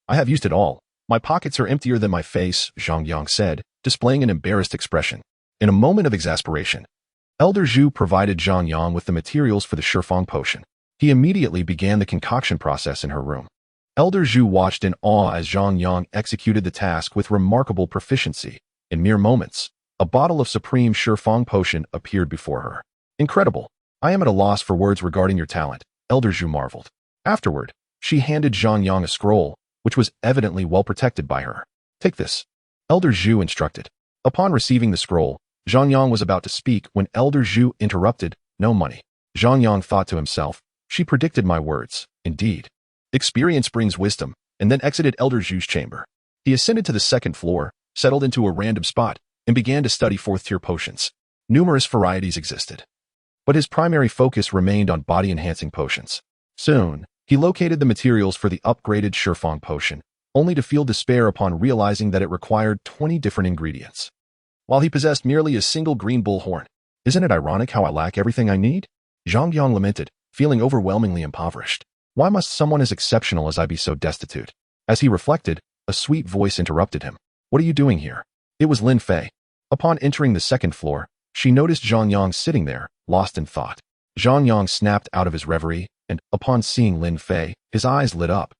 I have used it all. My pockets are emptier than my face, Zhang Yang said, displaying an embarrassed expression. In a moment of exasperation, Elder Zhu provided Zhang Yang with the materials for the Shifang potion. He immediately began the concoction process in her room. Elder Zhu watched in awe as Zhang Yang executed the task with remarkable proficiency. In mere moments, a bottle of supreme Shifang potion appeared before her. Incredible. I am at a loss for words regarding your talent, Elder Zhu marveled. Afterward, she handed Zhang Yang a scroll, which was evidently well protected by her. Take this, Elder Zhu instructed. Upon receiving the scroll, Zhang Yang was about to speak when Elder Zhu interrupted. No money. Zhang Yang thought to himself, she predicted my words, indeed. Experience brings wisdom, and then exited Elder Zhu's chamber. He ascended to the 2nd floor, settled into a random spot, and began to study 4th-tier potions. Numerous varieties existed, but his primary focus remained on body-enhancing potions. Soon, he located the materials for the upgraded Shifang potion, only to feel despair upon realizing that it required 20 different ingredients, while he possessed merely a single green bullhorn. Isn't it ironic how I lack everything I need? Zhang Yang lamented, feeling overwhelmingly impoverished. Why must someone as exceptional as I be so destitute? As he reflected, a sweet voice interrupted him. What are you doing here? It was Lin Fei. Upon entering the 2nd floor, she noticed Zhang Yang sitting there, lost in thought. Zhang Yang snapped out of his reverie, and, upon seeing Lin Fei, his eyes lit up.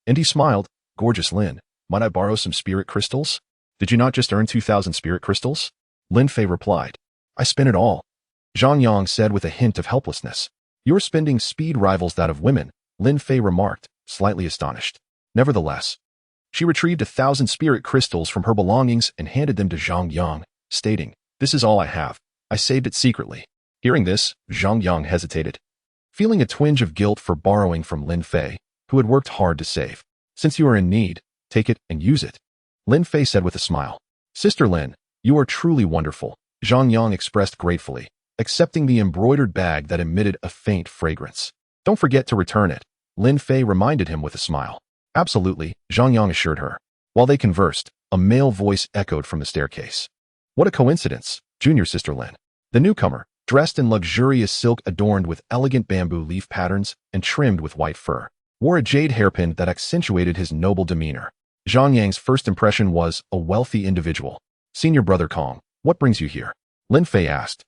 And he smiled. Gorgeous Lin, might I borrow some spirit crystals? Did you not just earn 2,000 spirit crystals? Lin Fei replied. I spent it all. Zhang Yang said with a hint of helplessness. Your spending speed rivals that of women, Lin Fei remarked, slightly astonished. Nevertheless, she retrieved 1,000 spirit crystals from her belongings and handed them to Zhang Yang, stating, This is all I have. I saved it secretly. Hearing this, Zhang Yang hesitated, feeling a twinge of guilt for borrowing from Lin Fei, who had worked hard to save. Since you are in need, take it and use it, Lin Fei said with a smile. Sister Lin, you are truly wonderful, Zhang Yang expressed gratefully, accepting the embroidered bag that emitted a faint fragrance. Don't forget to return it, Lin Fei reminded him with a smile. Absolutely, Zhang Yang assured her. While they conversed, a male voice echoed from the staircase. What a coincidence, Junior Sister Lin. The newcomer, dressed in luxurious silk adorned with elegant bamboo leaf patterns and trimmed with white fur, wore a jade hairpin that accentuated his noble demeanor. Zhang Yang's first impression was a wealthy individual. Senior Brother Kong, what brings you here? Lin Fei asked,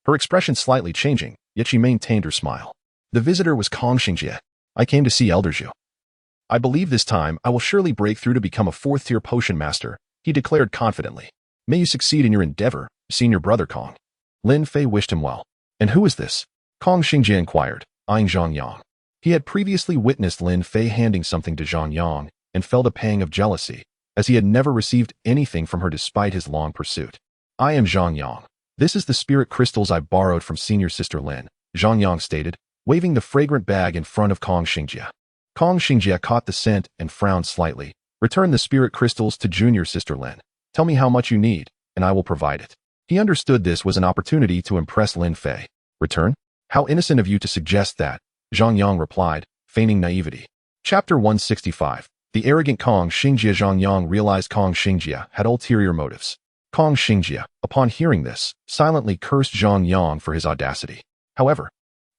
her expression slightly changing, yet she maintained her smile. The visitor was Kong Xingjie. I came to see Elder Zhu. I believe this time I will surely break through to become a fourth-tier potion master, he declared confidently. May you succeed in your endeavor, senior brother Kong. Lin Fei wished him well. And who is this? Kong Xingjie inquired, eyeing Zhang Yang. He had previously witnessed Lin Fei handing something to Zhang Yang and felt a pang of jealousy, as he had never received anything from her despite his long pursuit. I am Zhang Yang. This is the spirit crystals I borrowed from senior sister Lin, Zhang Yang stated, waving the fragrant bag in front of Kong Xingjie. Kong Xingjie caught the scent and frowned slightly. Return the spirit crystals to junior sister Lin. Tell me how much you need, and I will provide it. He understood this was an opportunity to impress Lin Fei. Return? How innocent of you to suggest that, Zhang Yang replied, feigning naivety. Chapter 165. The arrogant Kong Xingjie. Zhang Yang realized Kong Xingjie had ulterior motives. Kong Xingjie, upon hearing this, silently cursed Zhang Yang for his audacity. However,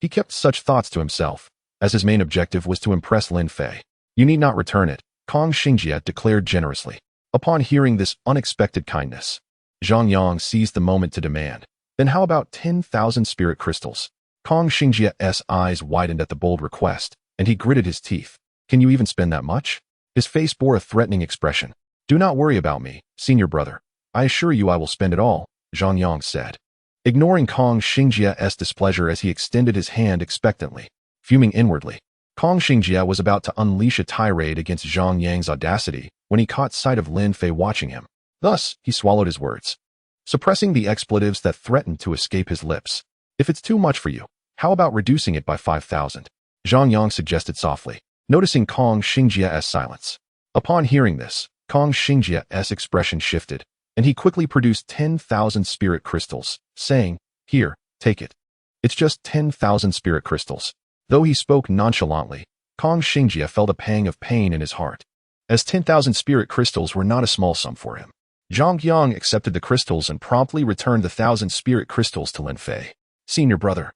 he kept such thoughts to himself, as his main objective was to impress Lin Fei. You need not return it, Kong Xingjie declared generously. Upon hearing this unexpected kindness, Zhang Yang seized the moment to demand, then how about 10,000 spirit crystals? Kong Xingjie's eyes widened at the bold request, and he gritted his teeth. Can you even spend that much? His face bore a threatening expression. Do not worry about me, senior brother. I assure you I will spend it all, Zhang Yang said, ignoring Kong Xingjie's displeasure as he extended his hand expectantly. Fuming inwardly, Kong Xingjie was about to unleash a tirade against Zhang Yang's audacity when he caught sight of Lin Fei watching him. Thus, he swallowed his words, suppressing the expletives that threatened to escape his lips. If it's too much for you, how about reducing it by 5,000? Zhang Yang suggested softly, noticing Kong Xingjie's silence. Upon hearing this, Kong Xingjie's expression shifted, and he quickly produced 10,000 spirit crystals, saying, Here, take it. It's just 10,000 spirit crystals. Though he spoke nonchalantly, Kong Xingjie felt a pang of pain in his heart, as 10,000 spirit crystals were not a small sum for him. Zhang Yang accepted the crystals and promptly returned the 1,000 spirit crystals to Lin Fei. Senior brother,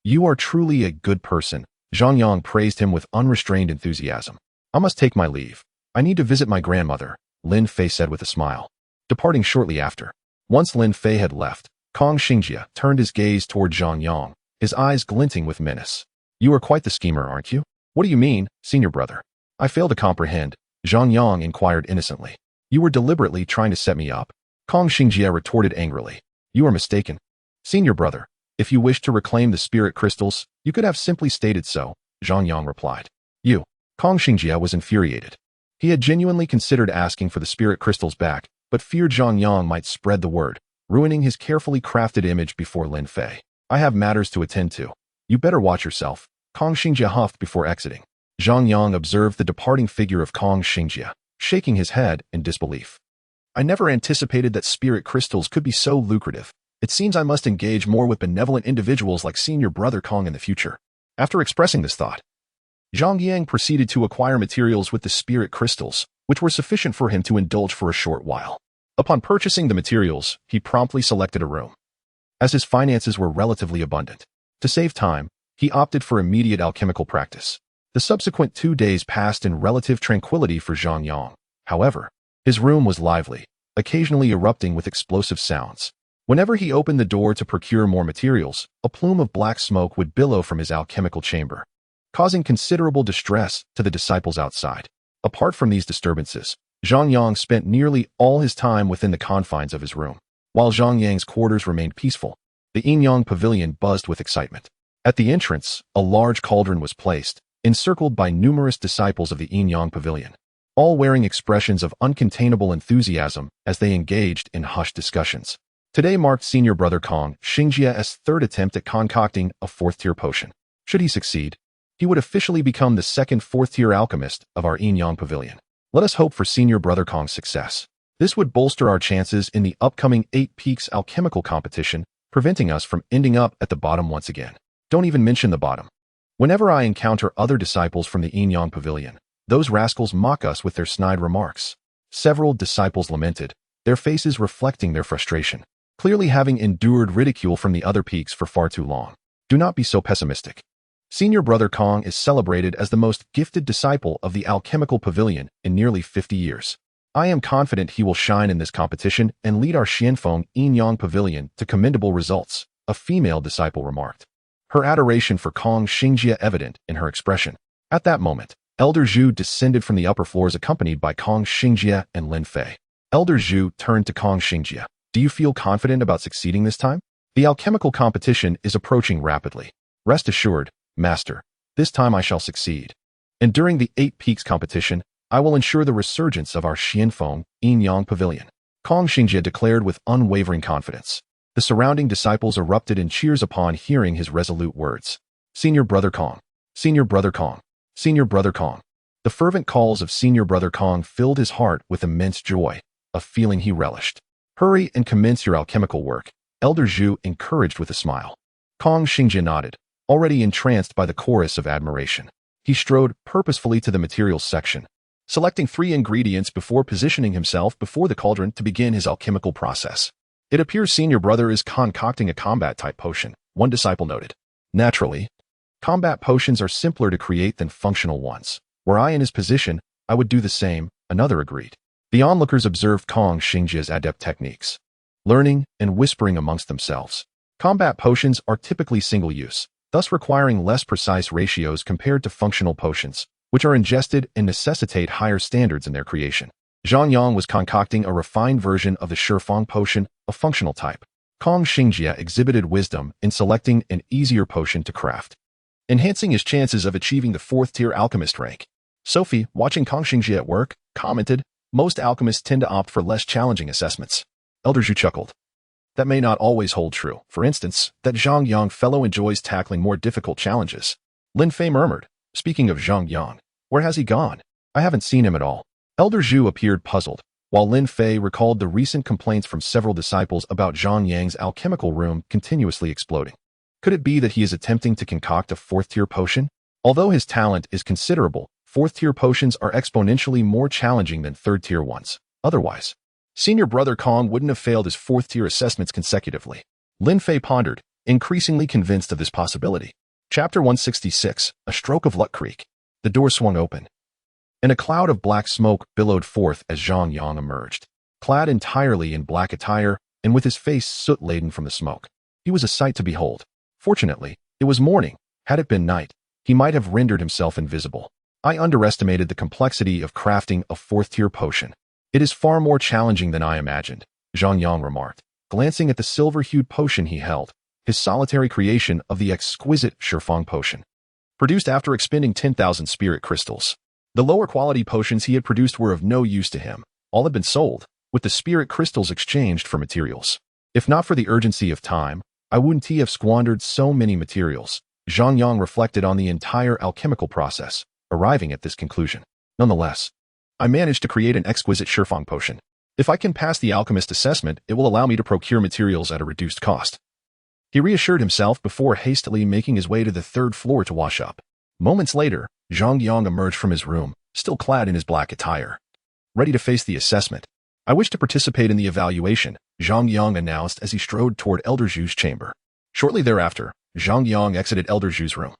you are truly a good person, Zhang Yang praised him with unrestrained enthusiasm. I must take my leave. I need to visit my grandmother, Lin Fei said with a smile, departing shortly after. Once Lin Fei had left, Kong Xingjie turned his gaze toward Zhang Yang, his eyes glinting with menace. You are quite the schemer, aren't you? What do you mean, senior brother? I fail to comprehend, Zhang Yang inquired innocently. You were deliberately trying to set me up, Kong Xingjie retorted angrily. You are mistaken. Senior brother, if you wish to reclaim the spirit crystals, you could have simply stated so, Zhang Yang replied. You. Kong Xingjie was infuriated. He had genuinely considered asking for the spirit crystals back, but feared Zhang Yang might spread the word, ruining his carefully crafted image before Lin Fei. I have matters to attend to. You better watch yourself, Kong Xingjie huffed before exiting. Zhang Yang observed the departing figure of Kong Xingjie, shaking his head in disbelief. I never anticipated that spirit crystals could be so lucrative. It seems I must engage more with benevolent individuals like senior brother Kong in the future. After expressing this thought, Zhang Yang proceeded to acquire materials with the spirit crystals, which were sufficient for him to indulge for a short while. Upon purchasing the materials, he promptly selected a room. As his finances were relatively abundant, to save time, he opted for immediate alchemical practice. The subsequent 2 days passed in relative tranquility for Zhang Yang. However, his room was lively, occasionally erupting with explosive sounds. Whenever he opened the door to procure more materials, a plume of black smoke would billow from his alchemical chamber, causing considerable distress to the disciples outside. Apart from these disturbances, Zhang Yang spent nearly all his time within the confines of his room. While Zhang Yang's quarters remained peaceful, the Yin-Yang pavilion buzzed with excitement. At the entrance, a large cauldron was placed, encircled by numerous disciples of the Yin-Yang pavilion, all wearing expressions of uncontainable enthusiasm as they engaged in hushed discussions. Today marked senior brother Kong Xingjie's third attempt at concocting a fourth-tier potion. Should he succeed, he would officially become the second fourth-tier alchemist of our Yin-Yang pavilion. Let us hope for senior brother Kong's success. This would bolster our chances in the upcoming 8 Peaks alchemical competition, preventing us from ending up at the bottom once again. Don't even mention the bottom. Whenever I encounter other disciples from the Yin-Yang pavilion, those rascals mock us with their snide remarks. Several disciples lamented, their faces reflecting their frustration, clearly having endured ridicule from the other peaks for far too long. Do not be so pessimistic. Senior brother Kong is celebrated as the most gifted disciple of the alchemical pavilion in nearly 50 years. I am confident he will shine in this competition and lead our Xianfeng Yin-Yang pavilion to commendable results, a female disciple remarked, her adoration for Kong Xingjie evident in her expression. At that moment, Elder Zhu descended from the upper floors accompanied by Kong Xingjie and Lin Fei. Elder Zhu turned to Kong Xingjie. Do you feel confident about succeeding this time? The alchemical competition is approaching rapidly. Rest assured, Master, this time I shall succeed. And during the 8 Peaks competition, I will ensure the resurgence of our Xianfeng, Yin-Yang pavilion. Kong Xingjie declared with unwavering confidence. The surrounding disciples erupted in cheers upon hearing his resolute words. Senior Brother Kong. Senior Brother Kong. Senior Brother Kong. The fervent calls of Senior Brother Kong filled his heart with immense joy, a feeling he relished. Hurry and commence your alchemical work, Elder Zhu encouraged with a smile. Kong Xingjie nodded, already entranced by the chorus of admiration. He strode purposefully to the materials section, selecting 3 ingredients before positioning himself before the cauldron to begin his alchemical process. It appears Senior Brother is concocting a combat-type potion, one disciple noted. Naturally, combat potions are simpler to create than functional ones. Were I in his position, I would do the same, another agreed. The onlookers observed Kong Xingjie's adept techniques, learning and whispering amongst themselves. Combat potions are typically single-use, thus requiring less precise ratios compared to functional potions, which are ingested and necessitate higher standards in their creation. Zhang Yang was concocting a refined version of the Shifeng potion, a functional type. Kong Xingjie exhibited wisdom in selecting an easier potion to craft, enhancing his chances of achieving the 4th-tier alchemist rank. Sophie, watching Kong Xingjie at work, commented, most alchemists tend to opt for less challenging assessments. Elder Zhu chuckled. That may not always hold true. For instance, that Zhang Yang fellow enjoys tackling more difficult challenges. Lin Fei murmured, speaking of Zhang Yang, where has he gone? I haven't seen him at all. Elder Zhu appeared puzzled, while Lin Fei recalled the recent complaints from several disciples about Zhang Yang's alchemical room continuously exploding. Could it be that he is attempting to concoct a 4th-tier potion? Although his talent is considerable, 4th-tier potions are exponentially more challenging than 3rd-tier ones. Otherwise, Senior Brother Kong wouldn't have failed his 4th-tier assessments consecutively. Lin Fei pondered, increasingly convinced of this possibility. Chapter 166, A Stroke of Luck Creek. The door swung open, and a cloud of black smoke billowed forth as Zhang Yang emerged. Clad entirely in black attire and with his face soot-laden from the smoke, he was a sight to behold. Fortunately, it was morning. Had it been night, he might have rendered himself invisible. I underestimated the complexity of crafting a 4th-tier potion. It is far more challenging than I imagined, Zhang Yang remarked, glancing at the silver-hued potion he held, his solitary creation of the exquisite Shifeng potion, produced after expending 10,000 spirit crystals. The lower-quality potions he had produced were of no use to him. All had been sold, with the spirit crystals exchanged for materials. If not for the urgency of time, I wouldn't have squandered so many materials. Zhang Yang reflected on the entire alchemical process, arriving at this conclusion. Nonetheless, I managed to create an exquisite Shifeng potion. If I can pass the alchemist assessment, it will allow me to procure materials at a reduced cost. He reassured himself before hastily making his way to the 3rd floor to wash up. Moments later, Zhang Yang emerged from his room, still clad in his black attire, ready to face the assessment. I wish to participate in the evaluation, Zhang Yang announced as he strode toward Elder Zhu's chamber. Shortly thereafter, Zhang Yang exited Elder Zhu's room.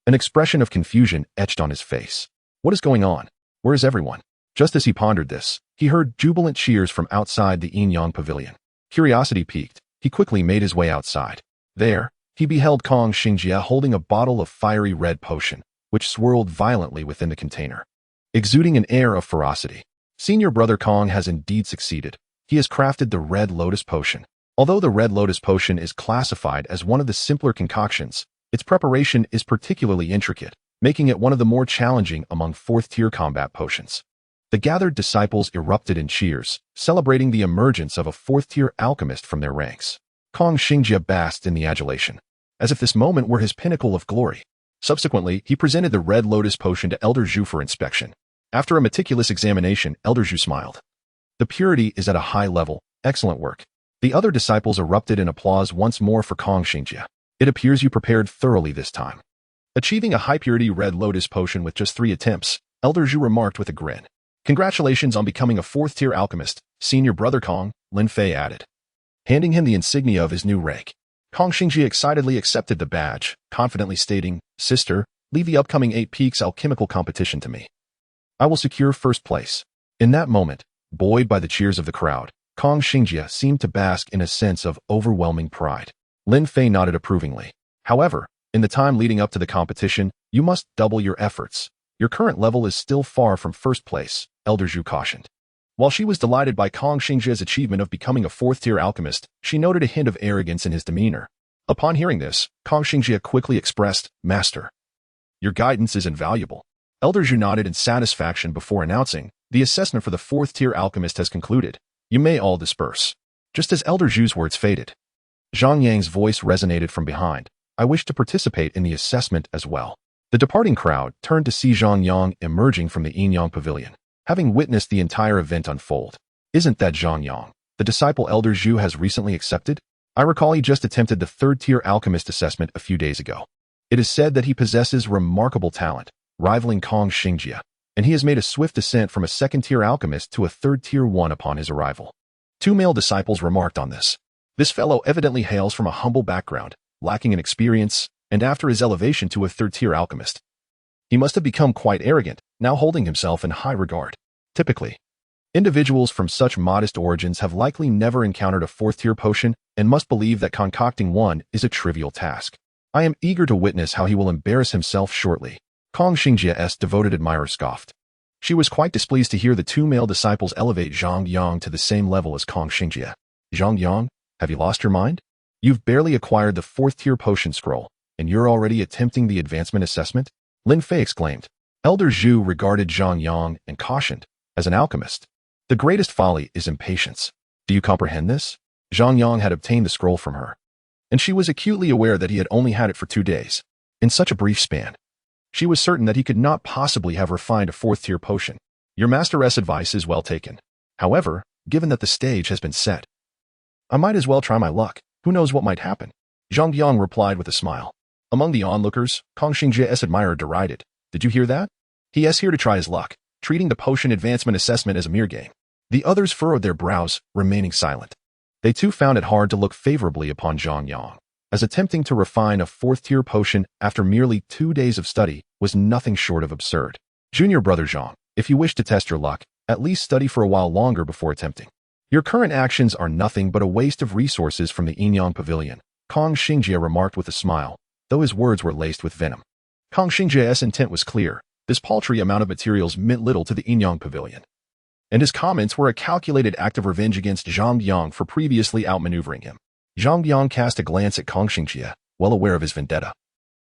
An expression of confusion etched on his face. What is going on? Where is everyone? Just as he pondered this, he heard jubilant cheers from outside the Yin-Yang pavilion. Curiosity piqued, he quickly made his way outside. There, he beheld Kong Xingjie holding a bottle of fiery red potion, which swirled violently within the container, exuding an air of ferocity. Senior Brother Kong has indeed succeeded. He has crafted the Red Lotus Potion. Although the Red Lotus Potion is classified as one of the simpler concoctions, its preparation is particularly intricate, making it one of the more challenging among 4th-tier combat potions. The gathered disciples erupted in cheers, celebrating the emergence of a 4th-tier alchemist from their ranks. Kong Xingjie basked in the adulation, as if this moment were his pinnacle of glory. Subsequently, he presented the Red Lotus Potion to Elder Zhu for inspection. After a meticulous examination, Elder Zhu smiled. The purity is at a high level. Excellent work. The other disciples erupted in applause once more for Kong Xingjie. It appears you prepared thoroughly this time. Achieving a high-purity Red Lotus Potion with just 3 attempts, Elder Zhu remarked with a grin. Congratulations on becoming a 4th-tier alchemist, Senior Brother Kong, Lin Fei added, handing him the insignia of his new rank. Kong Xingjie excitedly accepted the badge, confidently stating, Sister, leave the upcoming 8 Peaks alchemical competition to me. I will secure 1st place. In that moment, buoyed by the cheers of the crowd, Kong Xingjie seemed to bask in a sense of overwhelming pride. Lin Fei nodded approvingly. However, in the time leading up to the competition, you must double your efforts. Your current level is still far from first place, Elder Zhu cautioned. While she was delighted by Kong Xingjie's achievement of becoming a fourth-tier alchemist, she noted a hint of arrogance in his demeanor. Upon hearing this, Kong Xingjie quickly expressed, "Master, your guidance is invaluable." Elder Zhu nodded in satisfaction before announcing, "The assessment for the fourth-tier alchemist has concluded. You may all disperse." Just as Elder Zhu's words faded, Zhang Yang's voice resonated from behind. "I wish to participate in the assessment as well." The departing crowd turned to see Zhang Yang emerging from the Yinyang pavilion, having witnessed the entire event unfold. "Isn't that Zhang Yang, the disciple Elder Zhu has recently accepted? I recall he just attempted the third-tier alchemist assessment a few days ago. It is said that he possesses remarkable talent, rivaling Kong Xingjie, and he has made a swift ascent from a second-tier alchemist to a third-tier one upon his arrival." Two male disciples remarked on this. This fellow evidently hails from a humble background, lacking in experience, and after his elevation to a third-tier alchemist, he must have become quite arrogant, now holding himself in high regard. Typically, individuals from such modest origins have likely never encountered a fourth-tier potion and must believe that concocting one is a trivial task. "I am eager to witness how he will embarrass himself shortly," Kong Xingjie's devoted admirer scoffed. She was quite displeased to hear the two male disciples elevate Zhang Yang to the same level as Kong Xingjie. "Zhang Yang, have you lost your mind? You've barely acquired the fourth-tier potion scroll, and you're already attempting the advancement assessment?" Lin Fei exclaimed. Elder Zhu regarded Zhang Yang and cautioned, "As an alchemist, the greatest folly is impatience. Do you comprehend this?" Zhang Yang had obtained the scroll from her, and she was acutely aware that he had only had it for 2 days. In such a brief span, she was certain that he could not possibly have refined a fourth-tier potion. "Your master's advice is well taken. However, given that the stage has been set, I might as well try my luck. Who knows what might happen?" Zhang Yang replied with a smile. Among the onlookers, Kong Xingjie's admirer derided, "Did you hear that? He is here to try his luck, treating the potion advancement assessment as a mere game." The others furrowed their brows, remaining silent. They too found it hard to look favorably upon Zhang Yang, as attempting to refine a fourth-tier potion after merely 2 days of study was nothing short of absurd. "Junior brother Zhang, if you wish to test your luck, at least study for a while longer before attempting. Your current actions are nothing but a waste of resources from the Yinyang pavilion," Kong Xingjie remarked with a smile, though his words were laced with venom. Kong Xingjie's intent was clear. This paltry amount of materials meant little to the Yinyang pavilion, and his comments were a calculated act of revenge against Zhang Yang for previously outmaneuvering him. Zhang Yang cast a glance at Kong Xingjie, well aware of his vendetta.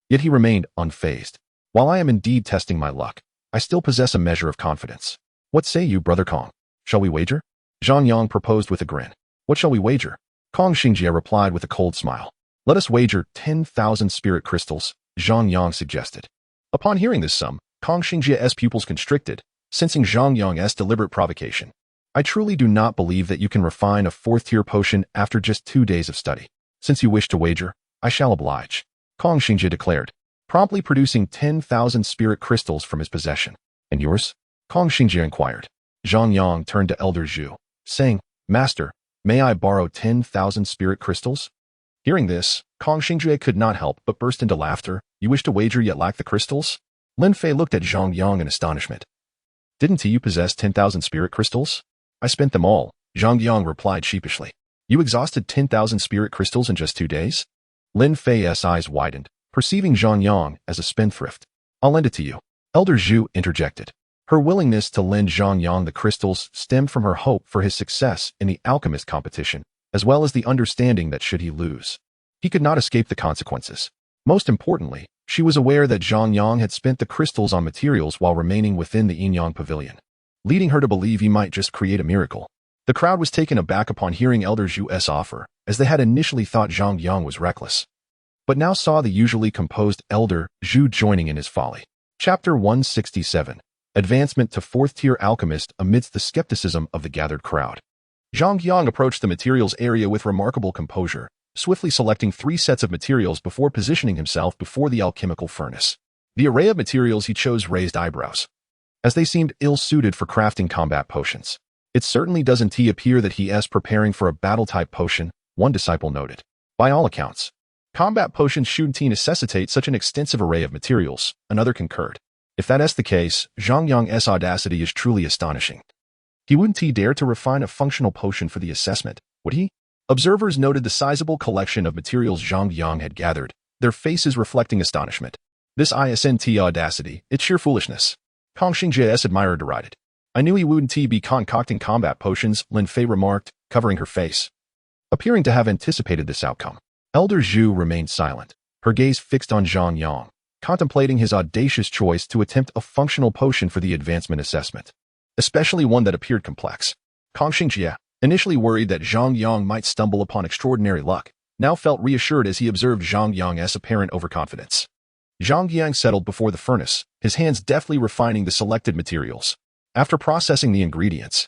Yet he remained unfazed. "While I am indeed testing my luck, I still possess a measure of confidence. What say you, brother Kong? Shall we wager?" Zhang Yang proposed with a grin. "What shall we wager?" Kong Xingjie replied with a cold smile. "Let us wager 10,000 spirit crystals," Zhang Yang suggested. Upon hearing this sum, Kong Xingjie's pupils constricted, sensing Zhang Yang's deliberate provocation. "I truly do not believe that you can refine a fourth-tier potion after just 2 days of study. Since you wish to wager, I shall oblige," Kong Xingjie declared, promptly producing 10,000 spirit crystals from his possession. "And yours?" Kong Xingjie inquired. Zhang Yang turned to Elder Zhu, saying, "Master, may I borrow 10,000 spirit crystals?" Hearing this, Kong Xingjie could not help but burst into laughter. "You wish to wager yet lack the crystals?" Lin Fei looked at Zhang Yang in astonishment. "Didn't you possess 10,000 spirit crystals?" "I spent them all," Zhang Yang replied sheepishly. "You exhausted 10,000 spirit crystals in just 2 days?" Lin Fei's eyes widened, perceiving Zhang Yang as a spendthrift. "I'll lend it to you," Elder Zhu interjected. Her willingness to lend Zhang Yang the crystals stemmed from her hope for his success in the alchemist competition, as well as the understanding that should he lose, he could not escape the consequences. Most importantly, she was aware that Zhang Yang had spent the crystals on materials while remaining within the Yinyang pavilion, leading her to believe he might just create a miracle. The crowd was taken aback upon hearing Elder Zhu's offer, as they had initially thought Zhang Yang was reckless, but now saw the usually composed Elder Zhu joining in his folly. Chapter 167. Advancement to fourth-tier alchemist amidst the skepticism of the gathered crowd. Zhang Yang approached the materials area with remarkable composure, swiftly selecting 3 sets of materials before positioning himself before the alchemical furnace. The array of materials he chose raised eyebrows, as they seemed ill-suited for crafting combat potions. "It certainly doesn't appear that he is preparing for a battle-type potion," one disciple noted. "By all accounts, combat potions shouldn't necessitate such an extensive array of materials," another concurred. "If that is the case, Zhang Yang's audacity is truly astonishing. He wouldn't dare to refine a functional potion for the assessment, would he?" Observers noted the sizable collection of materials Zhang Yang had gathered, their faces reflecting astonishment. "This isn't audacity, it's sheer foolishness." Kong Xingjia's admirer derided. I knew he wouldn't be concocting combat potions, Lin Fei remarked, covering her face. Appearing to have anticipated this outcome, Elder Zhu remained silent, her gaze fixed on Zhang Yang, contemplating his audacious choice to attempt a functional potion for the advancement assessment, especially one that appeared complex. Kong Xingjia, initially worried that Zhang Yang might stumble upon extraordinary luck, now felt reassured as he observed Zhang Yang's apparent overconfidence. Zhang Yang settled before the furnace, his hands deftly refining the selected materials. After processing the ingredients,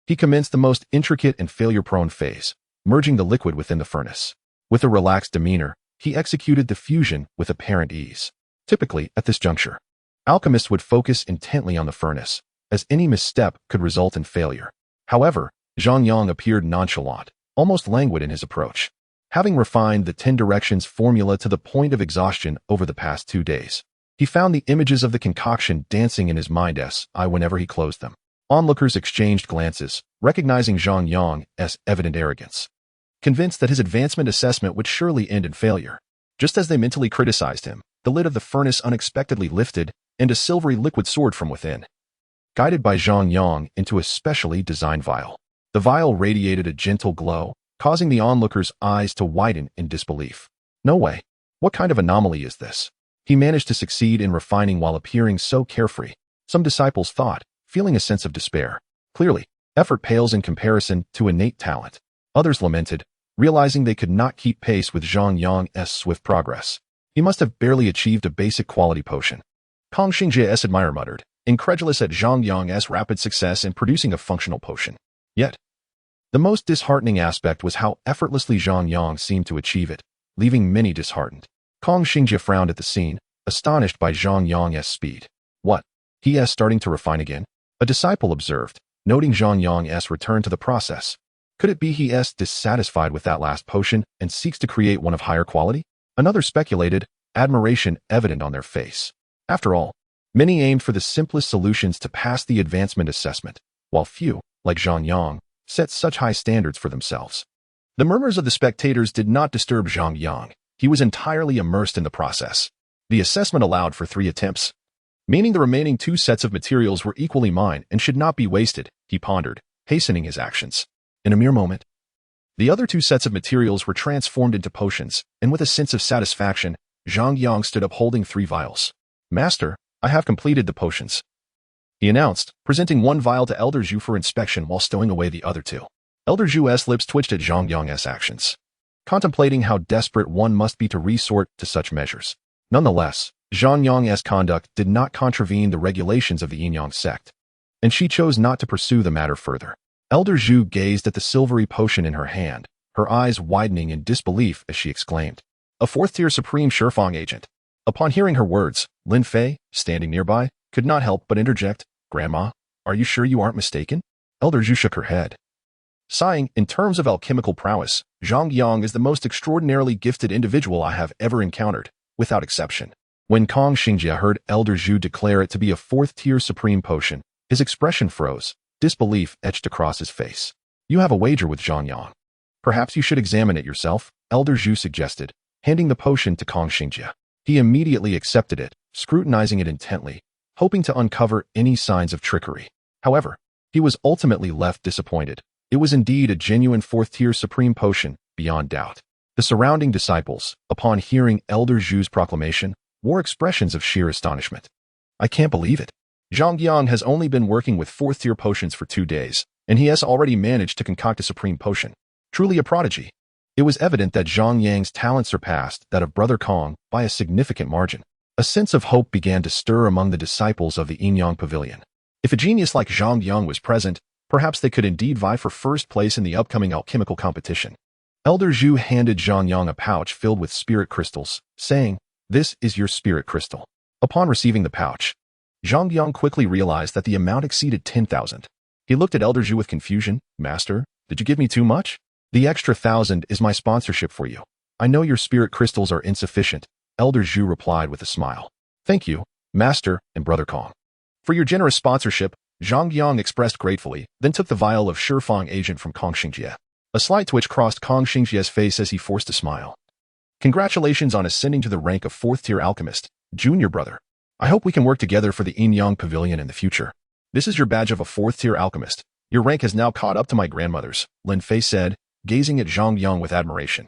he commenced the most intricate and failure-prone phase, merging the liquid within the furnace. With a relaxed demeanor, he executed the fusion with apparent ease. Typically, at this juncture, alchemists would focus intently on the furnace, as any misstep could result in failure. However, Zhang Yang appeared nonchalant, almost languid in his approach, having refined the 10 directions formula to the point of exhaustion over the past 2 days. He found the images of the concoction dancing in his mind's eye whenever he closed them. Onlookers exchanged glances, recognizing Zhang Yang's evident arrogance, convinced that his advancement assessment would surely end in failure. Just as they mentally criticized him, the lid of the furnace unexpectedly lifted, and a silvery liquid soared from within, guided by Zhang Yang into a specially designed vial. The vial radiated a gentle glow, causing the onlookers' eyes to widen in disbelief. No way. What kind of anomaly is this? He managed to succeed in refining while appearing so carefree, some disciples thought, feeling a sense of despair. Clearly, effort pales in comparison to innate talent. Others lamented, realizing they could not keep pace with Zhang Yang's swift progress. He must have barely achieved a basic quality potion. Kong Xingjia's admirer muttered, incredulous at Zhang Yang's rapid success in producing a functional potion. Yet, the most disheartening aspect was how effortlessly Zhang Yang seemed to achieve it, leaving many disheartened. Kong Xingjia frowned at the scene, astonished by Zhang Yang's speed. What? He is starting to refine again? A disciple observed, noting Zhang Yang's return to the process. Could it be he is dissatisfied with that last potion and seeks to create one of higher quality? Another speculated, admiration evident on their face. After all, many aimed for the simplest solutions to pass the advancement assessment, while few, like Zhang Yang, set such high standards for themselves. The murmurs of the spectators did not disturb Zhang Yang. He was entirely immersed in the process. The assessment allowed for 3 attempts, meaning the remaining 2 sets of materials were equally mine and should not be wasted, he pondered, hastening his actions. In a mere moment, the other 2 sets of materials were transformed into potions, and with a sense of satisfaction, Zhang Yang stood up holding 3 vials. Master, I have completed the potions, he announced, presenting 1 vial to Elder Zhu for inspection while stowing away the other 2. Elder Zhu's lips twitched at Zhang Yang's actions, contemplating how desperate one must be to resort to such measures. Nonetheless, Zhang Yang's conduct did not contravene the regulations of the Yin-Yang sect, and she chose not to pursue the matter further. Elder Zhu gazed at the silvery potion in her hand, her eyes widening in disbelief as she exclaimed, "A 4th-tier Supreme Shifang agent." Upon hearing her words, Lin Fei, standing nearby, could not help but interject, "Grandma, are you sure you aren't mistaken?" Elder Zhu shook her head, sighing, "In terms of alchemical prowess, Zhang Yang is the most extraordinarily gifted individual I have ever encountered, without exception." When Kong Xingjia heard Elder Zhu declare it to be a 4th-tier supreme potion, his expression froze, disbelief etched across his face. "You have a wager with Zhang Yang. Perhaps you should examine it yourself," Elder Zhu suggested, handing the potion to Kong Xingjia. He immediately accepted it, scrutinizing it intently, hoping to uncover any signs of trickery. However, he was ultimately left disappointed. It was indeed a genuine 4th-tier supreme potion, beyond doubt. The surrounding disciples, upon hearing Elder Zhu's proclamation, wore expressions of sheer astonishment. "I can't believe it. Zhang Yang has only been working with 4th-tier potions for 2 days, and he has already managed to concoct a supreme potion. Truly a prodigy." It was evident that Zhang Yang's talent surpassed that of Brother Kong by a significant margin. A sense of hope began to stir among the disciples of the Yin-Yang Pavilion. If a genius like Zhang Yang was present, perhaps they could indeed vie for first place in the upcoming alchemical competition. Elder Zhu handed Zhang Yang a pouch filled with spirit crystals, saying, "This is your spirit crystal." Upon receiving the pouch, Zhang Yang quickly realized that the amount exceeded 10,000. He looked at Elder Zhu with confusion. "Master, did you give me too much?" "The extra 1,000 is my sponsorship for you. I know your spirit crystals are insufficient," Elder Zhu replied with a smile. "Thank you, Master and Brother Kong, for your generous sponsorship," Zhang Yang expressed gratefully, then took the vial of Shifang agent from Kong Xingjia. A slight twitch crossed Kong Xingjia's face as he forced a smile. "Congratulations on ascending to the rank of 4th-tier alchemist, junior brother. I hope we can work together for the Yin Yang Pavilion in the future. This is your badge of a 4th-tier alchemist. Your rank has now caught up to my grandmother's, Lin Fei said, gazing at Zhang Yang with admiration.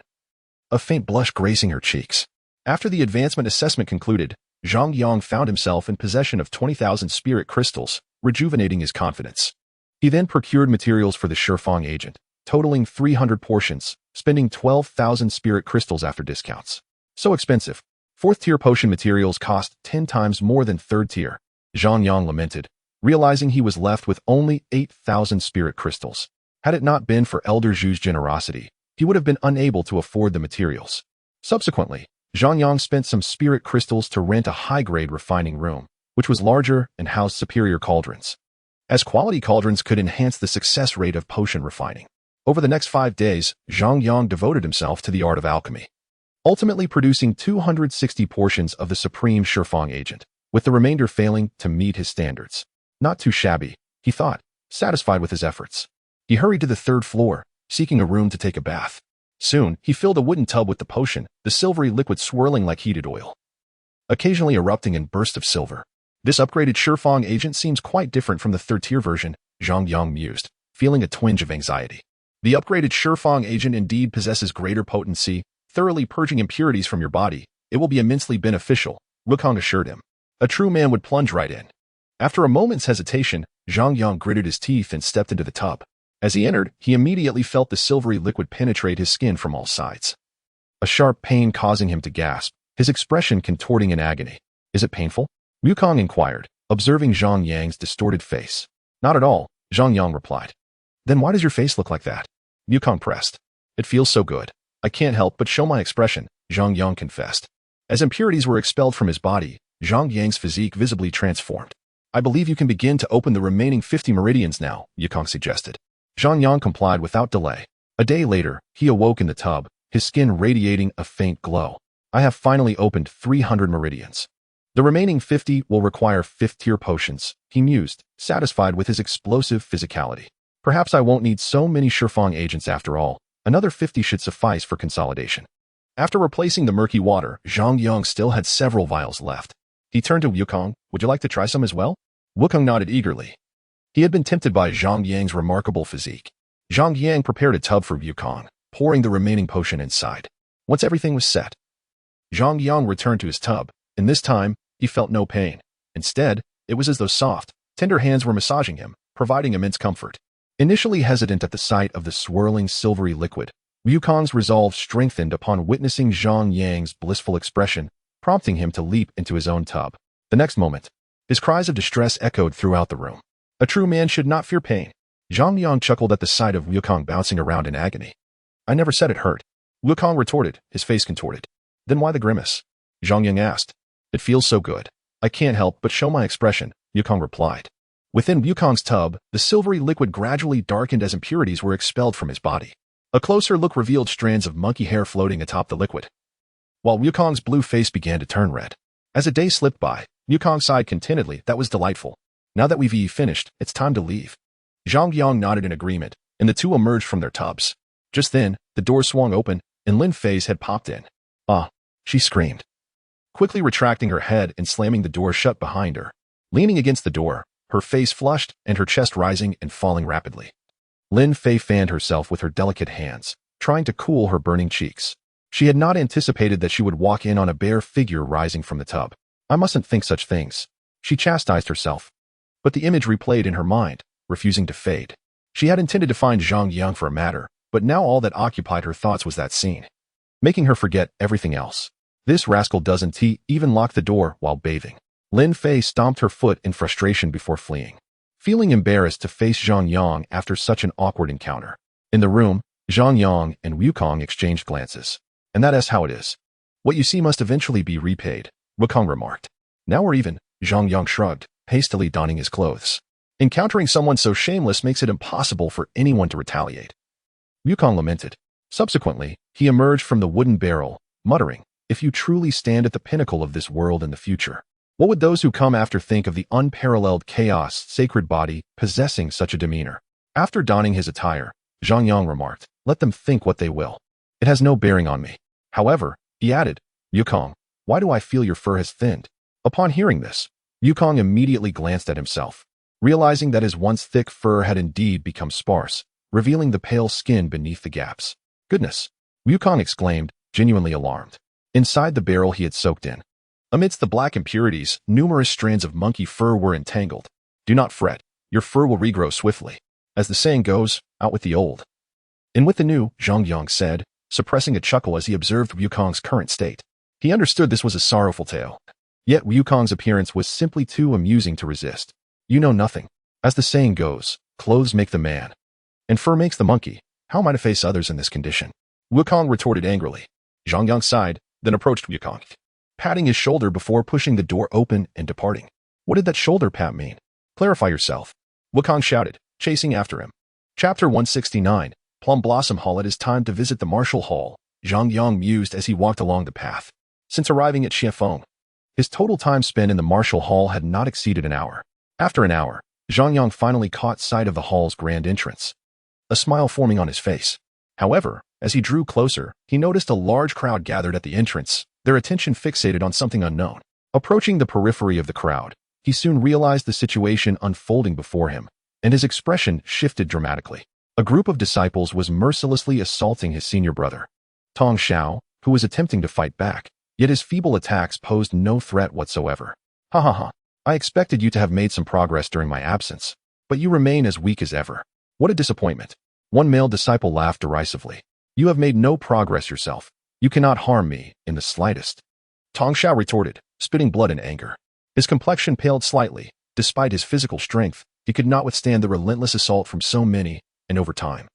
A faint blush gracing her cheeks. After the advancement assessment concluded, Zhang Yang found himself in possession of 20,000 spirit crystals, rejuvenating his confidence. He then procured materials for the Shifang agent, totaling 300 portions, spending 12,000 spirit crystals after discounts. So expensive. 4th-tier potion materials cost 10 times more than 3rd-tier. Zhang Yang lamented, realizing he was left with only 8,000 spirit crystals. Had it not been for Elder Zhu's generosity, he would have been unable to afford the materials. Subsequently, Zhang Yang spent some spirit crystals to rent a high-grade refining room, which was larger and housed superior cauldrons. As quality cauldrons could enhance the success rate of potion refining. Over the next 5 days, Zhang Yang devoted himself to the art of alchemy, ultimately producing 260 portions of the supreme Shifang agent, with the remainder failing to meet his standards. Not too shabby, he thought, satisfied with his efforts. He hurried to the 3rd floor, seeking a room to take a bath. Soon, he filled a wooden tub with the potion, the silvery liquid swirling like heated oil, occasionally erupting in bursts of silver. This upgraded Shifang agent seems quite different from the 3rd-tier version, Zhang Yang mused, feeling a twinge of anxiety. The upgraded Shifang agent indeed possesses greater potency, thoroughly purging impurities from your body. It will be immensely beneficial, Wukong assured him. A true man would plunge right in. After a moment's hesitation, Zhang Yang gritted his teeth and stepped into the tub. As he entered, he immediately felt the silvery liquid penetrate his skin from all sides. A sharp pain causing him to gasp, his expression contorting in agony. Is it painful? Wukong inquired, observing Zhang Yang's distorted face. Not at all, Zhang Yang replied. Then why does your face look like that? Wukong pressed. It feels so good. I can't help but show my expression, Zhang Yang confessed. As impurities were expelled from his body, Zhang Yang's physique visibly transformed. I believe you can begin to open the remaining 50 meridians now, Wukong suggested. Zhang Yang complied without delay. A day later, he awoke in the tub, his skin radiating a faint glow. I have finally opened 300 meridians. The remaining 50 will require 5th-tier potions, he mused, satisfied with his explosive physicality. Perhaps I won't need so many Shifang agents after all. Another 50 should suffice for consolidation. After replacing the murky water, Zhang Yang still had several vials left. He turned to Wukong. Would you like to try some as well? Wukong nodded eagerly. He had been tempted by Zhang Yang's remarkable physique. Zhang Yang prepared a tub for Wukong, pouring the remaining potion inside. Once everything was set, Zhang Yang returned to his tub, and this time, he felt no pain. Instead, it was as though soft, tender hands were massaging him, providing immense comfort. Initially hesitant at the sight of the swirling silvery liquid, Wukong's resolve strengthened upon witnessing Zhang Yang's blissful expression, prompting him to leap into his own tub. The next moment, his cries of distress echoed throughout the room. A true man should not fear pain. Zhang Yang chuckled at the sight of Wukong bouncing around in agony. I never said it hurt. Wukong retorted, his face contorted. Then why the grimace? Zhang Yang asked. It feels so good. I can't help but show my expression, Wukong replied. Within Wukong's tub, the silvery liquid gradually darkened as impurities were expelled from his body. A closer look revealed strands of monkey hair floating atop the liquid, while Wukong's blue face began to turn red. As a day slipped by, Wukong sighed contentedly. That was delightful. Now that we've finished, it's time to leave. Zhang Yang nodded in agreement, and the two emerged from their tubs. Just then, the door swung open, and Lin Fei's head popped in. Ah, she screamed, quickly retracting her head and slamming the door shut behind her. Leaning against the door, her face flushed and her chest rising and falling rapidly. Lin Fei fanned herself with her delicate hands, trying to cool her burning cheeks. She had not anticipated that she would walk in on a bare figure rising from the tub. I mustn't think such things. She chastised herself. But the image replayed in her mind, refusing to fade. She had intended to find Zhang Yang for a matter, but now all that occupied her thoughts was that scene, making her forget everything else. This rascal doesn't even lock the door while bathing. Lin Fei stomped her foot in frustration before fleeing, feeling embarrassed to face Zhang Yang after such an awkward encounter. In the room, Zhang Yang and Wukong exchanged glances. And that is how it is. What you see must eventually be repaid, Wukong remarked. Now or even, Zhang Yang shrugged, hastily donning his clothes. Encountering someone so shameless makes it impossible for anyone to retaliate. Wukong lamented. Subsequently, he emerged from the wooden barrel, muttering, if you truly stand at the pinnacle of this world in the future, what would those who come after think of the unparalleled chaos sacred body possessing such a demeanor? After donning his attire, Zhang Yang remarked, let them think what they will. It has no bearing on me. However, he added, Wukong, why do I feel your fur has thinned? Upon hearing this, Wukong immediately glanced at himself, realizing that his once thick fur had indeed become sparse, revealing the pale skin beneath the gaps. Goodness! Wukong exclaimed, genuinely alarmed. Inside the barrel he had soaked in, amidst the black impurities, numerous strands of monkey fur were entangled. Do not fret, your fur will regrow swiftly. As the saying goes, out with the old. In with the new, Zhang Yang said, suppressing a chuckle as he observed Wukong's current state. He understood this was a sorrowful tale. Yet Wukong's appearance was simply too amusing to resist. You know nothing. As the saying goes, clothes make the man, and fur makes the monkey. How am I to face others in this condition? Wukong retorted angrily. Zhang Yang sighed, then approached Wukong, patting his shoulder before pushing the door open and departing. What did that shoulder pat mean? Clarify yourself. Wukong shouted, chasing after him. Chapter 169, Plum Blossom Hall. It is time to visit the Martial Hall, Zhang Yang mused as he walked along the path. Since arriving at Xiefeng, his total time spent in the Martial Hall had not exceeded an hour. After an hour, Zhang Yang finally caught sight of the hall's grand entrance, a smile forming on his face. However, as he drew closer, he noticed a large crowd gathered at the entrance, their attention fixated on something unknown. Approaching the periphery of the crowd, he soon realized the situation unfolding before him, and his expression shifted dramatically. A group of disciples was mercilessly assaulting his senior brother, Tong Xiao, who was attempting to fight back, yet his feeble attacks posed no threat whatsoever. Ha ha ha. I expected you to have made some progress during my absence, but you remain as weak as ever. What a disappointment. One male disciple laughed derisively. You have made no progress yourself. You cannot harm me in the slightest. Tong Xiao retorted, spitting blood in anger. His complexion paled slightly. Despite his physical strength, he could not withstand the relentless assault from so many, and over time,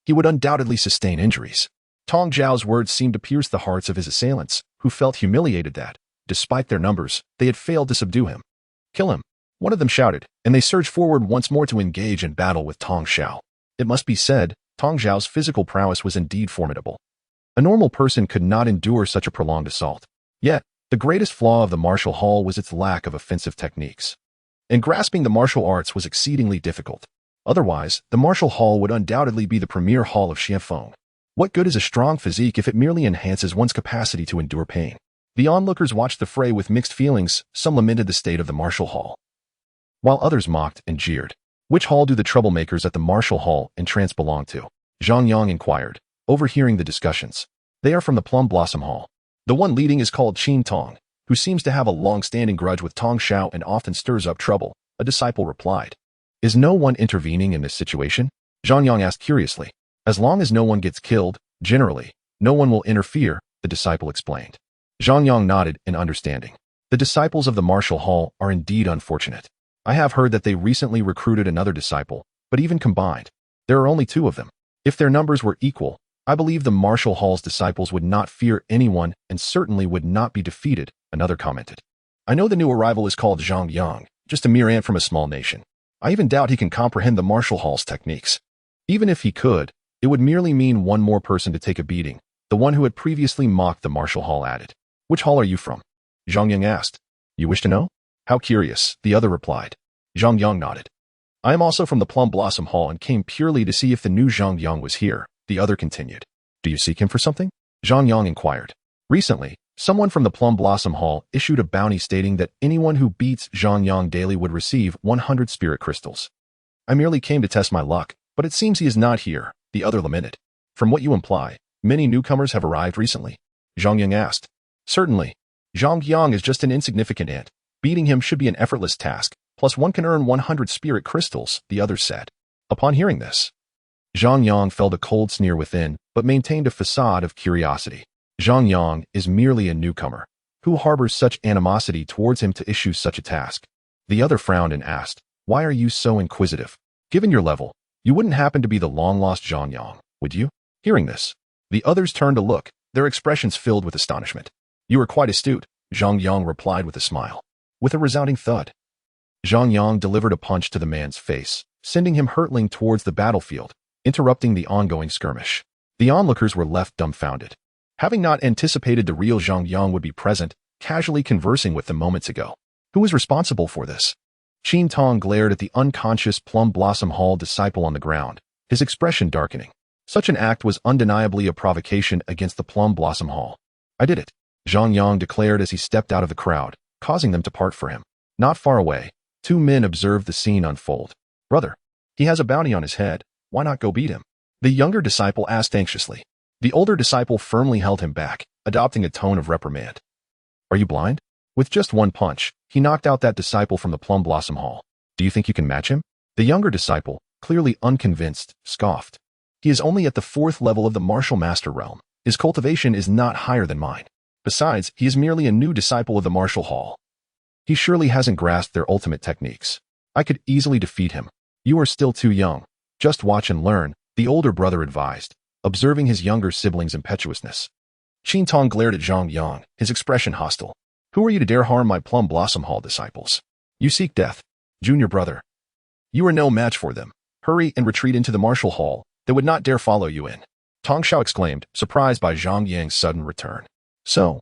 he would undoubtedly sustain injuries. Tong Xiao's words seemed to pierce the hearts of his assailants, who felt humiliated that, despite their numbers, they had failed to subdue him. Kill him, one of them shouted, and they surged forward once more to engage in battle with Tong Xiao. It must be said, Tong Xiao's physical prowess was indeed formidable. A normal person could not endure such a prolonged assault. Yet, the greatest flaw of the martial hall was its lack of offensive techniques. And grasping the martial arts was exceedingly difficult. Otherwise, the martial hall would undoubtedly be the premier hall of Xiefeng. What good is a strong physique if it merely enhances one's capacity to endure pain? The onlookers watched the fray with mixed feelings. Some lamented the state of the martial hall, while others mocked and jeered. Which hall do the troublemakers at the martial hall and trance belong to? Zhang Yang inquired, overhearing the discussions. They are from the Plum Blossom Hall. The one leading is called Qin Tong, who seems to have a long-standing grudge with Tong Xiao and often stirs up trouble, a disciple replied. Is no one intervening in this situation? Zhang Yang asked curiously. As long as no one gets killed, generally, no one will interfere, the disciple explained. Zhang Yang nodded in understanding. The disciples of the martial hall are indeed unfortunate. I have heard that they recently recruited another disciple, but even combined, there are only 2 of them. If their numbers were equal, I believe the martial hall's disciples would not fear anyone and certainly would not be defeated, another commented. I know the new arrival is called Zhang Yang, just a mere ant from a small nation. I even doubt he can comprehend the martial hall's techniques. Even if he could, it would merely mean one more person to take a beating, the one who had previously mocked the martial hall added. Which hall are you from? Zhang Yang asked. You wish to know? How curious, the other replied. Zhang Yang nodded. I am also from the Plum Blossom Hall and came purely to see if the new Zhang Yang was here, the other continued. Do you seek him for something? Zhang Yang inquired. Recently, someone from the Plum Blossom Hall issued a bounty stating that anyone who beats Zhang Yang daily would receive 100 spirit crystals. I merely came to test my luck, but it seems he is not here, the other lamented. From what you imply, many newcomers have arrived recently? Zhang Yang asked. Certainly. Zhang Yang is just an insignificant ant. Beating him should be an effortless task, plus one can earn 100 spirit crystals, the other said. Upon hearing this, Zhang Yang felt a cold sneer within, but maintained a facade of curiosity. Zhang Yang is merely a newcomer. Who harbors such animosity towards him to issue such a task? The other frowned and asked, why are you so inquisitive? Given your level, you wouldn't happen to be the long-lost Zhang Yang, would you? Hearing this, the others turned to look, their expressions filled with astonishment. You are quite astute, Zhang Yang replied with a smile. With a resounding thud, Zhang Yang delivered a punch to the man's face, sending him hurtling towards the battlefield, interrupting the ongoing skirmish. The onlookers were left dumbfounded, having not anticipated the real Zhang Yang would be present, casually conversing with them moments ago. Who was responsible for this? Qin Tong glared at the unconscious Plum Blossom Hall disciple on the ground, his expression darkening. Such an act was undeniably a provocation against the Plum Blossom Hall. I did it, Zhang Yang declared as he stepped out of the crowd, causing them to part for him. Not far away, two men observed the scene unfold. "Brother, he has a bounty on his head. Why not go beat him?" The younger disciple asked anxiously. The older disciple firmly held him back, adopting a tone of reprimand. "Are you blind?" With just one punch, he knocked out that disciple from the Plum Blossom Hall. "Do you think you can match him?" The younger disciple, clearly unconvinced, scoffed. "He is only at the 4th level of the martial master realm. His cultivation is not higher than mine. Besides, he is merely a new disciple of the martial hall. He surely hasn't grasped their ultimate techniques. I could easily defeat him. You are still too young. Just watch and learn," the older brother advised, observing his younger sibling's impetuousness. Chen Tong glared at Zhang Yang, his expression hostile. "Who are you to dare harm my Plum Blossom Hall disciples? You seek death. Junior brother. You are no match for them. Hurry and retreat into the martial hall. They would not dare follow you in." Tong Xiao exclaimed, surprised by Zhang Yang's sudden return. "So,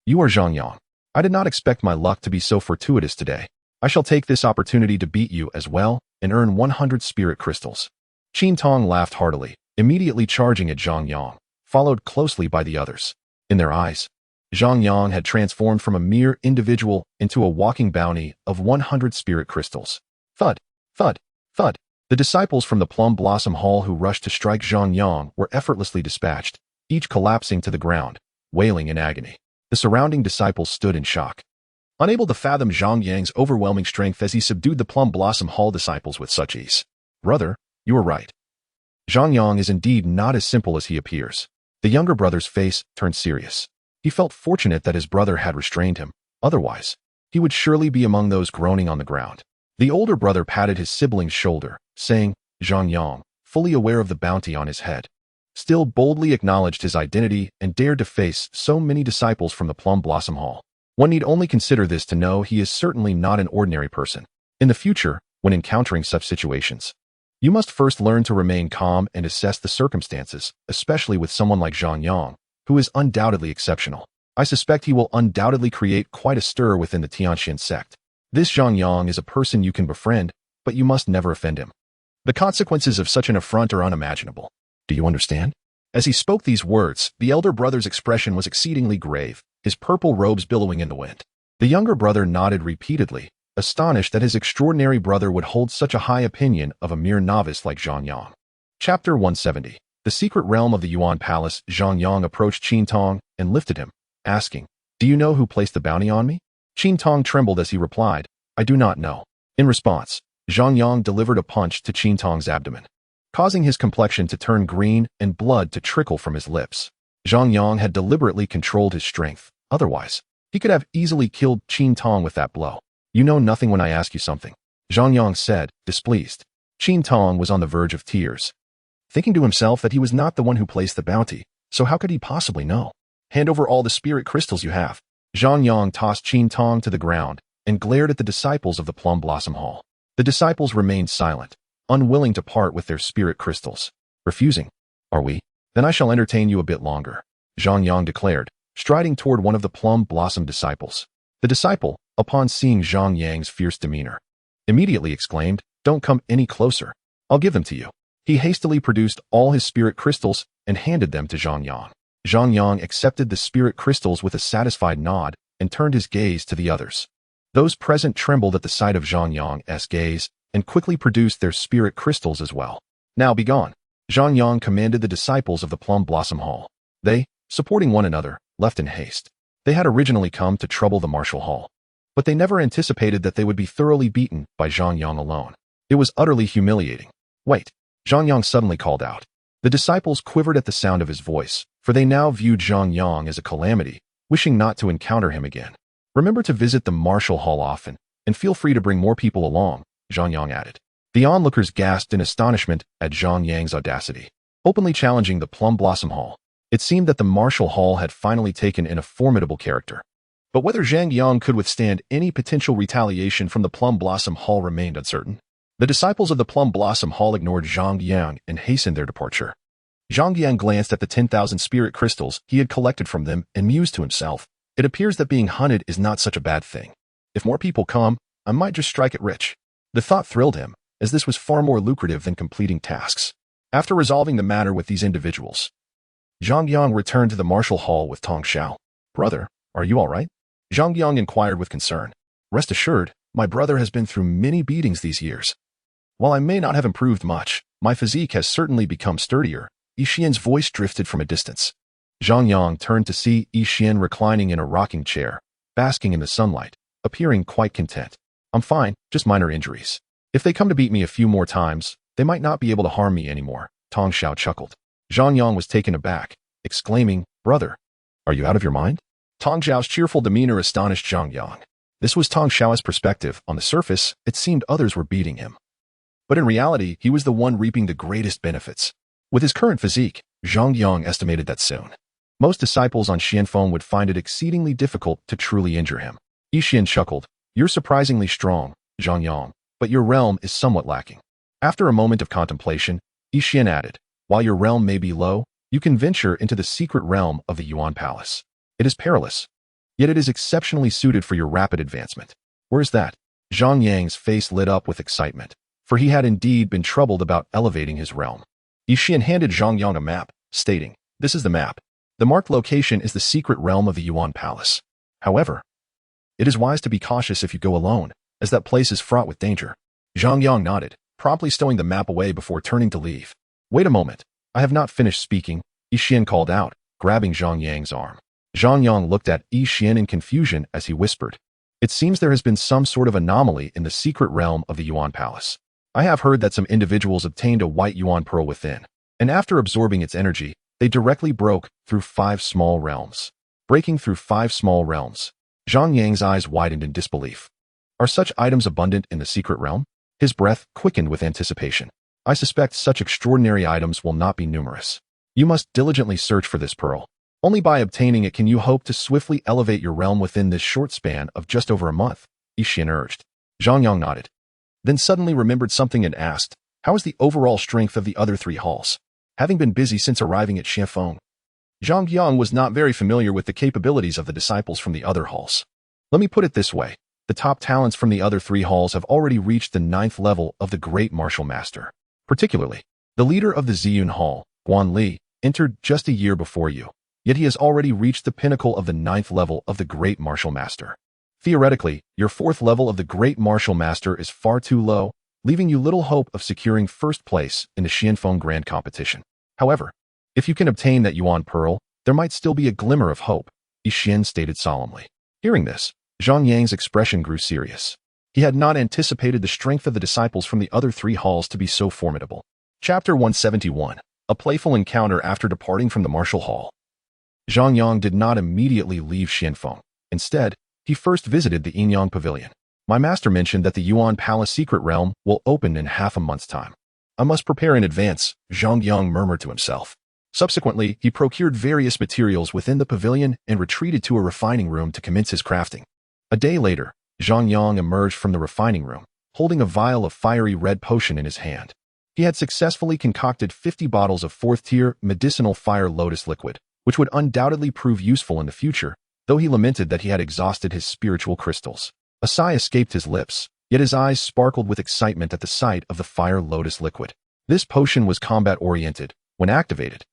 you are Zhang Yang. I did not expect my luck to be so fortuitous today. I shall take this opportunity to beat you as well and earn 100 spirit crystals." Chen Tong laughed heartily, immediately charging at Zhang Yang, followed closely by the others. In their eyes, Zhang Yang had transformed from a mere individual into a walking bounty of 100 spirit crystals. Thud, thud, thud. The disciples from the Plum Blossom Hall who rushed to strike Zhang Yang were effortlessly dispatched, each collapsing to the ground, wailing in agony. The surrounding disciples stood in shock, unable to fathom Zhang Yang's overwhelming strength as he subdued the Plum Blossom Hall disciples with such ease. "Brother, you are right. Zhang Yang is indeed not as simple as he appears." The younger brother's face turned serious. He felt fortunate that his brother had restrained him. Otherwise, he would surely be among those groaning on the ground. The older brother patted his sibling's shoulder, saying, Zhang Yang, fully aware of the bounty on his head, still boldly acknowledged his identity and dared to face so many disciples from the Plum Blossom Hall. One need only consider this to know he is certainly not an ordinary person. In the future, when encountering such situations, you must first learn to remain calm and assess the circumstances, especially with someone like Zhang Yang, who is undoubtedly exceptional. I suspect he will undoubtedly create quite a stir within the Tianxian sect. This Zhang Yang is a person you can befriend, but you must never offend him. The consequences of such an affront are unimaginable. Do you understand? As he spoke these words, the elder brother's expression was exceedingly grave, his purple robes billowing in the wind. The younger brother nodded repeatedly, astonished that his extraordinary brother would hold such a high opinion of a mere novice like Zhang Yang. Chapter 170. The secret realm of the Yuan Palace. Zhang Yang approached Chen Tong and lifted him, asking, "Do you know who placed the bounty on me?" Chen Tong trembled as he replied, "I do not know." In response, Zhang Yang delivered a punch to Chen Tong's abdomen, causing his complexion to turn green and blood to trickle from his lips. Zhang Yang had deliberately controlled his strength. Otherwise, he could have easily killed Chen Tong with that blow. "You know nothing when I ask you something," Zhang Yang said, displeased. Chen Tong was on the verge of tears, thinking to himself that he was not the one who placed the bounty, so how could he possibly know? "Hand over all the spirit crystals you have." Zhang Yang tossed Chen Tong to the ground and glared at the disciples of the Plum Blossom Hall. The disciples remained silent, unwilling to part with their spirit crystals. "Refusing, are we? Then I shall entertain you a bit longer," Zhang Yang declared, striding toward one of the Plum Blossom disciples. The disciple, upon seeing Zhang Yang's fierce demeanor, immediately exclaimed, "Don't come any closer. I'll give them to you." He hastily produced all his spirit crystals and handed them to Zhang Yang. Zhang Yang accepted the spirit crystals with a satisfied nod and turned his gaze to the others. Those present trembled at the sight of Zhang Yang's gaze and quickly produced their spirit crystals as well. "Now be gone," Zhang Yang commanded the disciples of the Plum Blossom Hall. They, supporting one another, left in haste. They had originally come to trouble the martial hall, but they never anticipated that they would be thoroughly beaten by Zhang Yang alone. It was utterly humiliating. "Wait," Zhang Yang suddenly called out. The disciples quivered at the sound of his voice, for they now viewed Zhang Yang as a calamity, wishing not to encounter him again. "Remember to visit the martial hall often, and feel free to bring more people along," Zhang Yang added. The onlookers gasped in astonishment at Zhang Yang's audacity, openly challenging the Plum Blossom Hall. It seemed that the martial hall had finally taken in a formidable character. But whether Zhang Yang could withstand any potential retaliation from the Plum Blossom Hall remained uncertain. The disciples of the Plum Blossom Hall ignored Zhang Yang and hastened their departure. Zhang Yang glanced at the 10,000 spirit crystals he had collected from them and mused to himself, "It appears that being hunted is not such a bad thing. If more people come, I might just strike it rich." The thought thrilled him, as this was far more lucrative than completing tasks. After resolving the matter with these individuals, Zhang Yang returned to the martial hall with Tong Xiao. "Brother, are you all right?" Zhang Yang inquired with concern. Rest assured, my brother has been through many beatings these years. While I may not have improved much, my physique has certainly become sturdier. Yixian's voice drifted from a distance. Zhang Yang turned to see Yixian reclining in a rocking chair, basking in the sunlight, appearing quite content. I'm fine, just minor injuries. If they come to beat me a few more times, they might not be able to harm me anymore, Tong Xiao chuckled. Zhang Yang was taken aback, exclaiming, Brother, are you out of your mind? Tong Xiao's cheerful demeanor astonished Zhang Yang. This was Tong Xiao's perspective. On the surface, it seemed others were beating him. But in reality, he was the one reaping the greatest benefits. With his current physique, Zhang Yang estimated that soon most disciples on Xianfeng would find it exceedingly difficult to truly injure him. Yixian chuckled. You're surprisingly strong, Zhang Yang, but your realm is somewhat lacking. After a moment of contemplation, Yixian added, while your realm may be low, you can venture into the secret realm of the Yuan Palace. It is perilous, yet it is exceptionally suited for your rapid advancement. Where is that? Zhang Yang's face lit up with excitement, for he had indeed been troubled about elevating his realm. Yixian handed Zhang Yang a map, stating, This is the map. The marked location is the secret realm of the Yuan Palace. However, it is wise to be cautious if you go alone, as that place is fraught with danger. Zhang Yang nodded, promptly stowing the map away before turning to leave. Wait a moment. I have not finished speaking, Yixian called out, grabbing Zhang Yang's arm. Zhang Yang looked at Yixian in confusion as he whispered, It seems there has been some sort of anomaly in the secret realm of the Yuan Palace. I have heard that some individuals obtained a white Yuan pearl within, and after absorbing its energy, they directly broke through 5 small realms. Breaking through 5 small realms. Zhang Yang's eyes widened in disbelief. Are such items abundant in the secret realm? His breath quickened with anticipation. I suspect such extraordinary items will not be numerous. You must diligently search for this pearl. Only by obtaining it can you hope to swiftly elevate your realm within this short span of just over a month, Yixian urged. Zhang Yang nodded. Then suddenly remembered something and asked, How is the overall strength of the other 3 halls? Having been busy since arriving at Xianfeng, Zhang Yang was not very familiar with the capabilities of the disciples from the other halls. Let me put it this way. The top talents from the other 3 halls have already reached the 9th level of the Great Martial Master. Particularly, the leader of the Ziyun Hall, Guan Li, entered just a year before you, yet he has already reached the pinnacle of the 9th level of the Great Martial Master. Theoretically, your 4th level of the Great Martial Master is far too low, leaving you little hope of securing first place in the Xianfeng Grand Competition. However, if you can obtain that Yuan Pearl, there might still be a glimmer of hope, Yixian stated solemnly. Hearing this, Zhang Yang's expression grew serious. He had not anticipated the strength of the disciples from the other 3 halls to be so formidable. Chapter 171. A playful encounter after departing from the martial hall. Zhang Yang did not immediately leave Xianfeng. Instead, he first visited the Yinyang Pavilion. My master mentioned that the Yuan Palace secret realm will open in half a month's time. I must prepare in advance, Zhang Yang murmured to himself. Subsequently, he procured various materials within the pavilion and retreated to a refining room to commence his crafting. A day later, Zhang Yang emerged from the refining room, holding a vial of fiery red potion in his hand. He had successfully concocted 50 bottles of 4th-tier medicinal fire lotus liquid, which would undoubtedly prove useful in the future, though he lamented that he had exhausted his spiritual crystals. A sigh escaped his lips, yet his eyes sparkled with excitement at the sight of the fire lotus liquid. This potion was combat-oriented. When activated,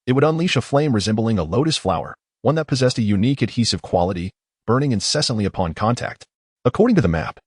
it would unleash a flame resembling a lotus flower, one that possessed a unique adhesive quality, burning incessantly upon contact. According to the map,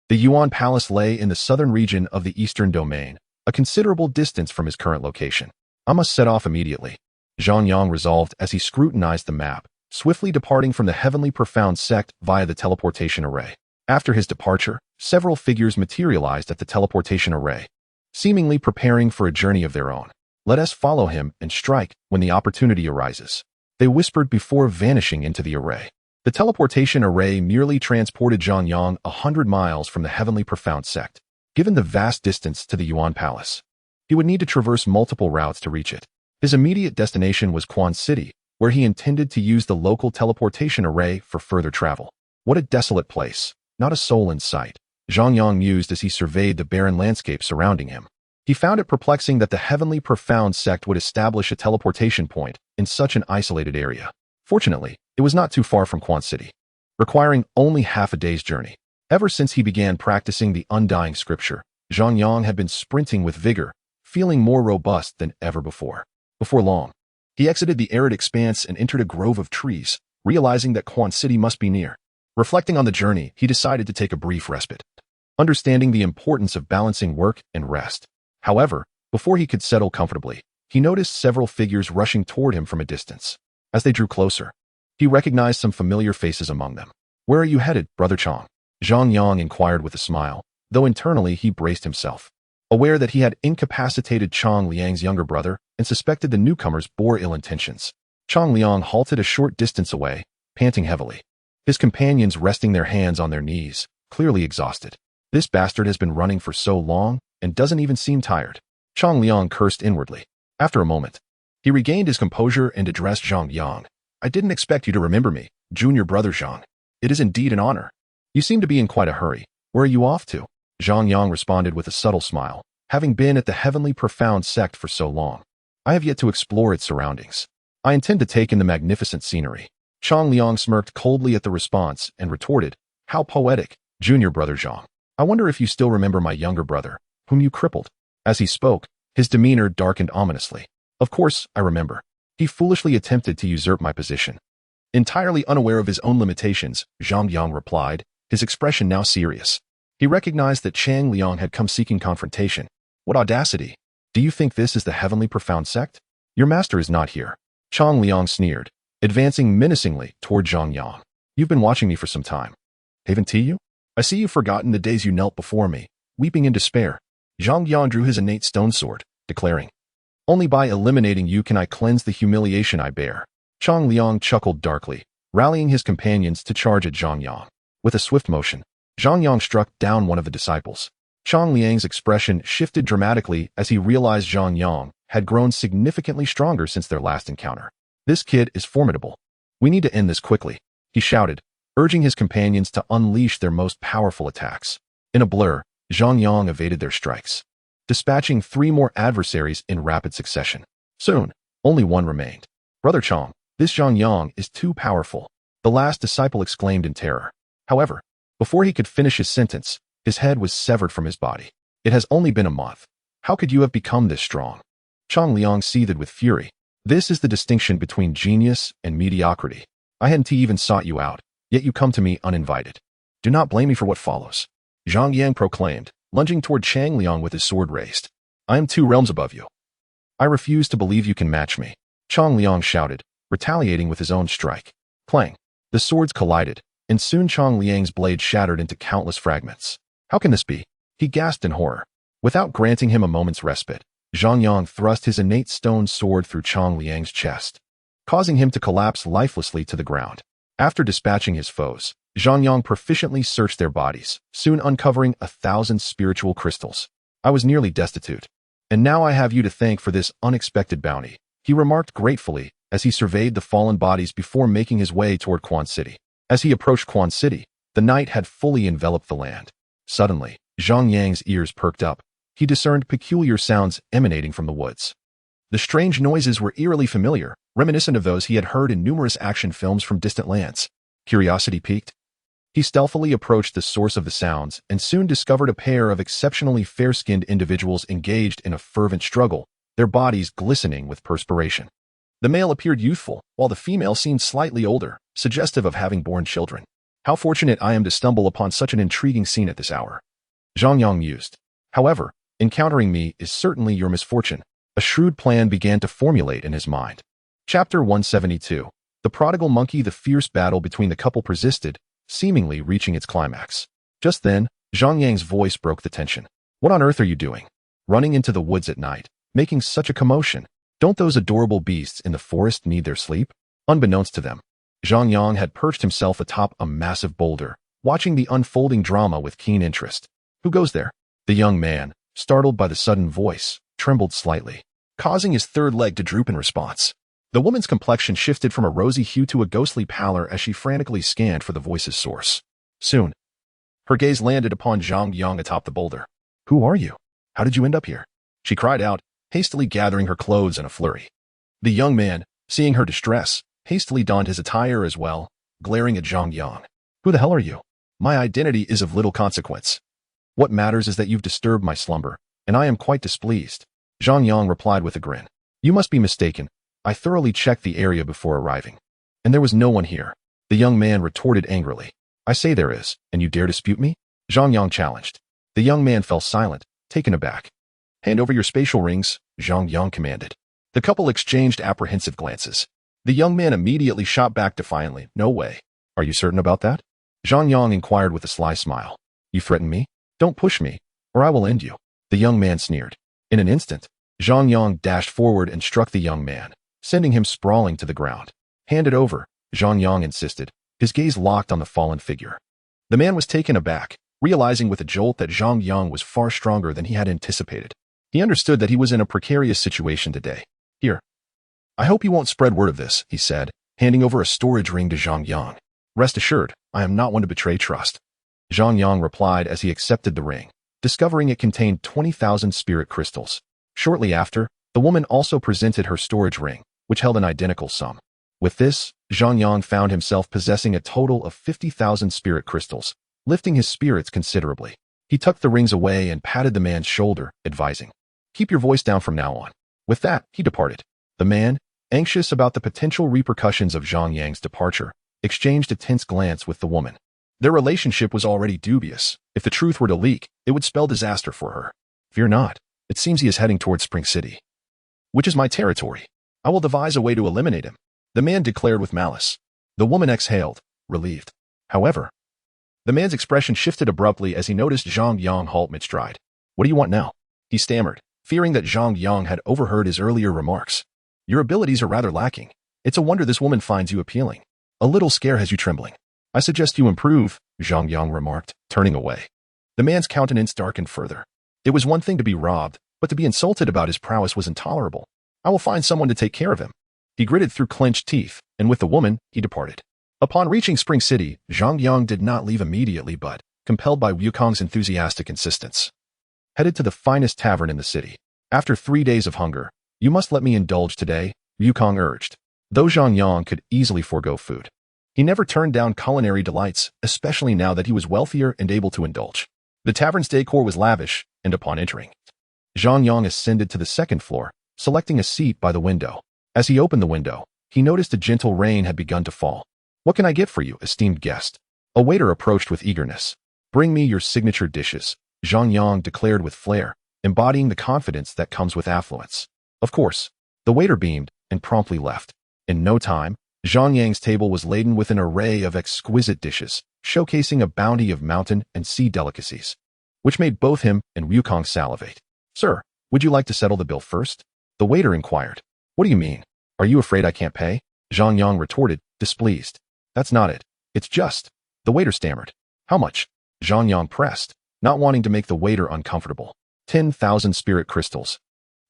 the Yuan Palace lay in the southern region of the eastern domain, a considerable distance from his current location. I must set off immediately, Zhang Yang resolved as he scrutinized the map, swiftly departing from the heavenly profound sect via the teleportation array. After his departure, several figures materialized at the teleportation array, seemingly preparing for a journey of their own. Let us follow him and strike when the opportunity arises, they whispered before vanishing into the array. The teleportation array merely transported Zhang Yang 100 miles from the heavenly profound sect. Given the vast distance to the Yuan Palace, he would need to traverse multiple routes to reach it. His immediate destination was Quan City, where he intended to use the local teleportation array for further travel. What a desolate place, not a soul in sight, Zhang Yang mused as he surveyed the barren landscape surrounding him. He found it perplexing that the heavenly profound sect would establish a teleportation point in such an isolated area. Fortunately, it was not too far from Quan City, requiring only half a day's journey. Ever since he began practicing the undying scripture, Zhang Yang had been sprinting with vigor, feeling more robust than ever before. Before long, he exited the arid expanse and entered a grove of trees, realizing that Quan City must be near. Reflecting on the journey, he decided to take a brief respite, understanding the importance of balancing work and rest. However, before he could settle comfortably, he noticed several figures rushing toward him from a distance. As they drew closer, he recognized some familiar faces among them. "Where are you headed, Brother Chang?" Zhang Yang inquired with a smile, though internally he braced himself, aware that he had incapacitated Chang Liang's younger brother and suspected the newcomers bore ill intentions. Chang Liang halted a short distance away, panting heavily, his companions resting their hands on their knees, clearly exhausted. "This bastard has been running for so long and doesn't even seem tired." Chang Liang cursed inwardly. After a moment, he regained his composure and addressed Zhang Yang. "I didn't expect you to remember me, junior brother Zhang. It is indeed an honor. You seem to be in quite a hurry. Where are you off to?" Zhang Yang responded with a subtle smile. "Having been at the heavenly profound sect for so long, I have yet to explore its surroundings. I intend to take in the magnificent scenery." Chang Liang smirked coldly at the response and retorted, "How poetic, junior brother Zhang. I wonder if you still remember my younger brother, whom you crippled." As he spoke, his demeanor darkened ominously. "Of course, I remember. He foolishly attempted to usurp my position." Entirely unaware of his own limitations, Zhang Yang replied, his expression now serious. He recognized that Chang Liang had come seeking confrontation. "What audacity! Do you think this is the heavenly profound sect? Your master is not here." Chang Liang sneered, advancing menacingly toward Zhang Yang. "You've been watching me for some time. Haven't you? I see you've forgotten the days you knelt before me, weeping in despair." Zhang Yang drew his innate stone sword, declaring, "Only by eliminating you can I cleanse the humiliation I bear." Chang Liang chuckled darkly, rallying his companions to charge at Zhang Yang. With a swift motion, Zhang Yang struck down one of the disciples. Chang Liang's expression shifted dramatically as he realized Zhang Yang had grown significantly stronger since their last encounter. "This kid is formidable. We need to end this quickly," he shouted, urging his companions to unleash their most powerful attacks. In a blur, Zhang Yang evaded their strikes, dispatching 3 more adversaries in rapid succession. Soon, only one remained. "Brother Chang, this Zhang Yang is too powerful," the last disciple exclaimed in terror. However, before he could finish his sentence, his head was severed from his body. "It has only been a month. How could you have become this strong?" Chang Liang seethed with fury. "This is the distinction between genius and mediocrity. I hadn't even sought you out, yet you come to me uninvited. Do not blame me for what follows," Zhang Yang proclaimed, lunging toward Chang Liang with his sword raised. "I am 2 realms above you. I refuse to believe you can match me," Chang Liang shouted, retaliating with his own strike. Clang! The swords collided, and soon Chang Liang's blade shattered into countless fragments. "How can this be?" he gasped in horror. Without granting him a moment's respite, Zhang Yang thrust his innate stone sword through Chang Liang's chest, causing him to collapse lifelessly to the ground. After dispatching his foes, Zhang Yang proficiently searched their bodies, soon uncovering 1,000 spiritual crystals. "I was nearly destitute, and now I have you to thank for this unexpected bounty," he remarked gratefully as he surveyed the fallen bodies before making his way toward Quan City. As he approached Quan City, the night had fully enveloped the land. Suddenly, Zhang Yang's ears perked up. He discerned peculiar sounds emanating from the woods. The strange noises were eerily familiar, reminiscent of those he had heard in numerous action films from distant lands. Curiosity piqued. He stealthily approached the source of the sounds and soon discovered a pair of exceptionally fair-skinned individuals engaged in a fervent struggle, their bodies glistening with perspiration. The male appeared youthful, while the female seemed slightly older, suggestive of having borne children. "How fortunate I am to stumble upon such an intriguing scene at this hour," Zhang Yang mused. "However, encountering me is certainly your misfortune." A shrewd plan began to formulate in his mind. Chapter 172. The Prodigal Monkey. The fierce battle between the couple persisted, seemingly reaching its climax. Just then, Zhang Yang's voice broke the tension. "What on earth are you doing? Running into the woods at night, making such a commotion? Don't those adorable beasts in the forest need their sleep?" Unbeknownst to them, Zhang Yang had perched himself atop a massive boulder, watching the unfolding drama with keen interest. "Who goes there?" The young man, startled by the sudden voice, trembled slightly, causing his third leg to droop in response. The woman's complexion shifted from a rosy hue to a ghostly pallor as she frantically scanned for the voice's source. Soon, her gaze landed upon Zhang Yang atop the boulder. "Who are you? How did you end up here?" she cried out, hastily gathering her clothes in a flurry. The young man, seeing her distress, hastily donned his attire as well, glaring at Zhang Yang. "Who the hell are you? My identity is of little consequence. What matters is that you've disturbed my slumber, and I am quite displeased." Zhang Yang replied with a grin. "You must be mistaken. I thoroughly checked the area before arriving, and there was no one here." The young man retorted angrily. I say there is, and you dare dispute me? Zhang Yang challenged. The young man fell silent, taken aback. Hand over your spatial rings, Zhang Yang commanded. The couple exchanged apprehensive glances. The young man immediately shot back defiantly. No way. Are you certain about that? Zhang Yang inquired with a sly smile. You threaten me? Don't push me, or I will end you. The young man sneered. In an instant, Zhang Yang dashed forward and struck the young man, sending him sprawling to the ground. Hand it over, Zhang Yang insisted, his gaze locked on the fallen figure. The man was taken aback, realizing with a jolt that Zhang Yang was far stronger than he had anticipated. He understood that he was in a precarious situation today. Here. I hope you won't spread word of this, he said, handing over a storage ring to Zhang Yang. Rest assured, I am not one to betray trust. Zhang Yang replied as he accepted the ring, discovering it contained 20,000 spirit crystals. Shortly after, the woman also presented her storage ring, which held an identical sum. With this, Zhang Yang found himself possessing a total of 50,000 spirit crystals, lifting his spirits considerably. He tucked the rings away and patted the man's shoulder, advising, keep your voice down from now on. With that, he departed. The man, anxious about the potential repercussions of Zhang Yang's departure, exchanged a tense glance with the woman. Their relationship was already dubious. If the truth were to leak, it would spell disaster for her. Fear not. It seems he is heading towards Spring City, which is my territory. I will devise a way to eliminate him, the man declared with malice. The woman exhaled, relieved. However, the man's expression shifted abruptly as he noticed Zhang Yang halt mid-stride. What do you want now? He stammered, fearing that Zhang Yang had overheard his earlier remarks. Your abilities are rather lacking. It's a wonder this woman finds you appealing. A little scare has you trembling. I suggest you improve, Zhang Yang remarked, turning away. The man's countenance darkened further. It was one thing to be robbed, but to be insulted about his prowess was intolerable. I will find someone to take care of him. He gritted through clenched teeth, and with the woman, he departed. Upon reaching Spring City, Zhang Yang did not leave immediately but, compelled by Wukong's enthusiastic insistence, headed to the finest tavern in the city. After 3 days of hunger, you must let me indulge today, Wukong urged. Though Zhang Yang could easily forego food, he never turned down culinary delights, especially now that he was wealthier and able to indulge. The tavern's decor was lavish, and upon entering, Zhang Yang ascended to the second floor, selecting a seat by the window. As he opened the window, he noticed a gentle rain had begun to fall. What can I get for you, esteemed guest? A waiter approached with eagerness. Bring me your signature dishes, Zhang Yang declared with flair, embodying the confidence that comes with affluence. Of course, the waiter beamed and promptly left. In no time, Zhang Yang's table was laden with an array of exquisite dishes, showcasing a bounty of mountain and sea delicacies, which made both him and Wukong salivate. Sir, would you like to settle the bill first? The waiter inquired. What do you mean? Are you afraid I can't pay? Zhang Yang retorted, displeased. That's not it. It's just. The waiter stammered. How much? Zhang Yang pressed, not wanting to make the waiter uncomfortable. 10,000 spirit crystals.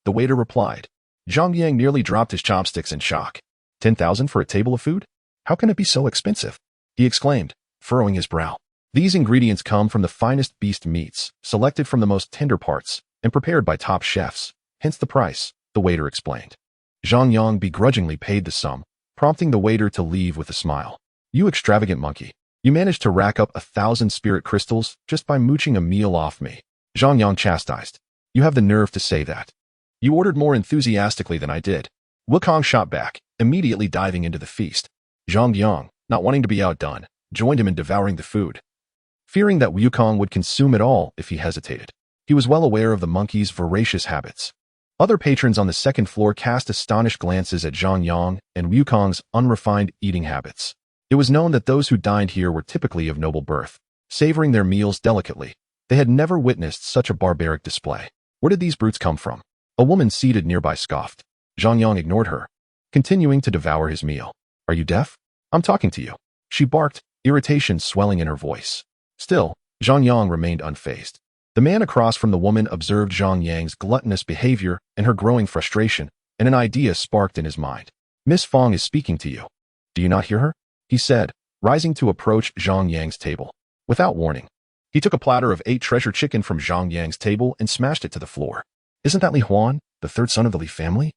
The waiter replied. Zhang Yang nearly dropped his chopsticks in shock. 10,000 for a table of food? How can it be so expensive? He exclaimed, furrowing his brow. These ingredients come from the finest beast meats, selected from the most tender parts, and prepared by top chefs. Hence the price, the waiter explained. Zhang Yang begrudgingly paid the sum, prompting the waiter to leave with a smile. You extravagant monkey. You managed to rack up 1,000 spirit crystals just by mooching a meal off me. Zhang Yang chastised. You have the nerve to say that. You ordered more enthusiastically than I did. Wukong shot back, immediately diving into the feast. Zhang Yang, not wanting to be outdone, joined him in devouring the food, fearing that Wukong would consume it all if he hesitated. He was well aware of the monkey's voracious habits. Other patrons on the second floor cast astonished glances at Zhang Yang and Wukong's unrefined eating habits. It was known that those who dined here were typically of noble birth, savoring their meals delicately. They had never witnessed such a barbaric display. Where did these brutes come from? A woman seated nearby scoffed. Zhang Yang ignored her, continuing to devour his meal. Are you deaf? I'm talking to you. She barked, irritation swelling in her voice. Still, Zhang Yang remained unfazed. The man across from the woman observed Zhang Yang's gluttonous behavior and her growing frustration, and an idea sparked in his mind. Miss Fong is speaking to you. Do you not hear her? He said, rising to approach Zhang Yang's table. Without warning, he took a platter of 8 treasure chicken from Zhang Yang's table and smashed it to the floor. Isn't that Li Huan, the third son of the Li family?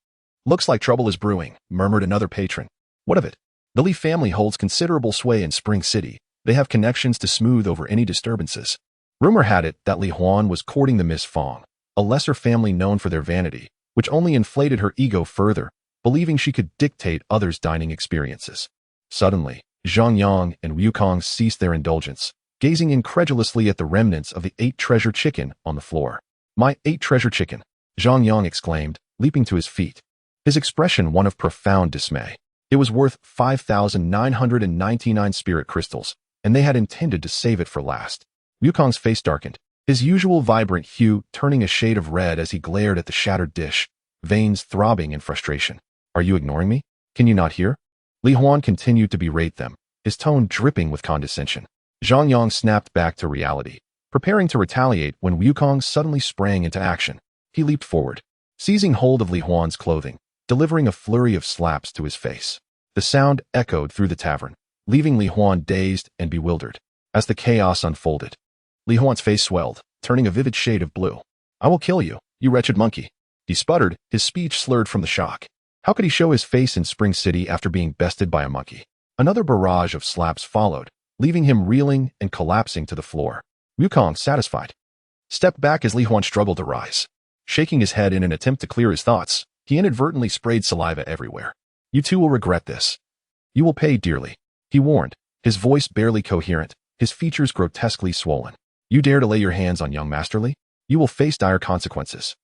Looks like trouble is brewing, murmured another patron. What of it? The Li family holds considerable sway in Spring City. They have connections to smooth over any disturbances. Rumor had it that Li Huan was courting the Miss Fong, a lesser family known for their vanity, which only inflated her ego further, believing she could dictate others' dining experiences. Suddenly, Zhang Yang and Wukong ceased their indulgence, gazing incredulously at the remnants of the 8 treasure chicken on the floor. My 8 treasure chicken, Zhang Yang exclaimed, leaping to his feet. His expression one of profound dismay. It was worth 5,999 spirit crystals, and they had intended to save it for last. Wukong's face darkened, his usual vibrant hue turning a shade of red as he glared at the shattered dish, veins throbbing in frustration. Are you ignoring me? Can you not hear? Li Huan continued to berate them, his tone dripping with condescension. Zhang Yang snapped back to reality, preparing to retaliate when Wukong suddenly sprang into action. He leaped forward, seizing hold of Li Huan's clothing, delivering a flurry of slaps to his face. The sound echoed through the tavern, leaving Li Huan dazed and bewildered. As the chaos unfolded, Li Huan's face swelled, turning a vivid shade of blue. I will kill you, you wretched monkey. He sputtered, his speech slurred from the shock. How could he show his face in Spring City after being bested by a monkey? Another barrage of slaps followed, leaving him reeling and collapsing to the floor. Wukong, satisfied, stepped back as Li Huan struggled to rise. Shaking his head in an attempt to clear his thoughts, he inadvertently sprayed saliva everywhere. You two will regret this. You will pay dearly, he warned, his voice barely coherent, his features grotesquely swollen. You dare to lay your hands on young Masterly? You will face dire consequences.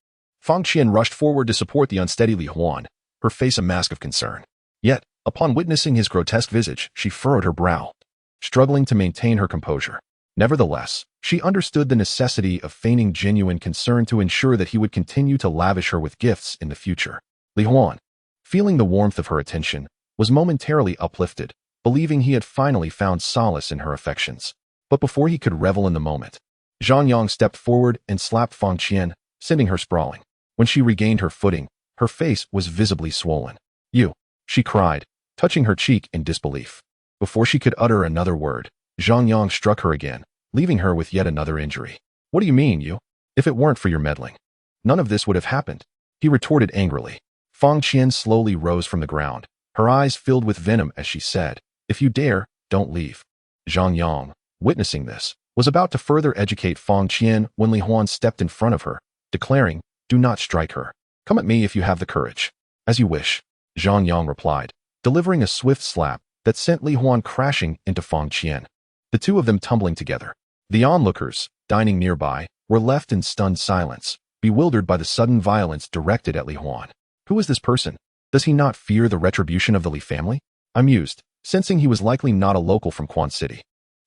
Fang Qian rushed forward to support the unsteady Li Huan, her face a mask of concern. Yet, upon witnessing his grotesque visage, she furrowed her brow, struggling to maintain her composure. Nevertheless, she understood the necessity of feigning genuine concern to ensure that he would continue to lavish her with gifts in the future. Li Huan, feeling the warmth of her attention, was momentarily uplifted, believing he had finally found solace in her affections. But before he could revel in the moment, Zhang Yang stepped forward and slapped Fang Qian, sending her sprawling. When she regained her footing, her face was visibly swollen. You, she cried, touching her cheek in disbelief. Before she could utter another word, Zhang Yang struck her again, leaving her with yet another injury. What do you mean, you? If it weren't for your meddling, none of this would have happened, he retorted angrily. Fang Qian slowly rose from the ground, her eyes filled with venom as she said, If you dare, don't leave. Zhang Yang, witnessing this, was about to further educate Fang Qian when Li Huan stepped in front of her, declaring, Do not strike her. Come at me if you have the courage. As you wish, Zhang Yang replied, delivering a swift slap that sent Li Huan crashing into Fang Qian, the two of them tumbling together. The onlookers, dining nearby, were left in stunned silence, bewildered by the sudden violence directed at Li Huan. Who is this person? Does he not fear the retribution of the Li family? I mused, sensing he was likely not a local from Quan City.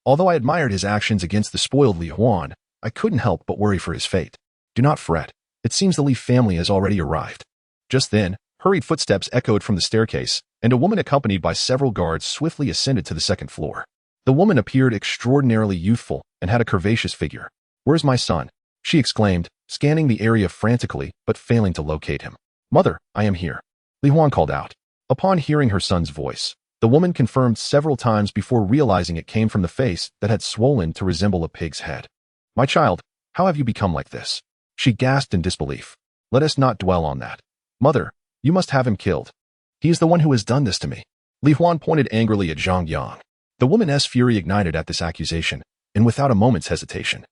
Although I admired his actions against the spoiled Li Huan, I couldn't help but worry for his fate. Do not fret. It seems the Li family has already arrived. Just then, hurried footsteps echoed from the staircase, and a woman accompanied by several guards swiftly ascended to the second floor. The woman appeared extraordinarily youthful and had a curvaceous figure. Where's my son? She exclaimed, scanning the area frantically but failing to locate him. Mother, I am here. Li Huan called out. Upon hearing her son's voice, the woman confirmed several times before realizing it came from the face that had swollen to resemble a pig's head. My child, how have you become like this? She gasped in disbelief. Let us not dwell on that. Mother, you must have him killed. He is the one who has done this to me. Li Huan pointed angrily at Zhang Yang. The woman's fury ignited at this accusation, and without a moment's hesitation,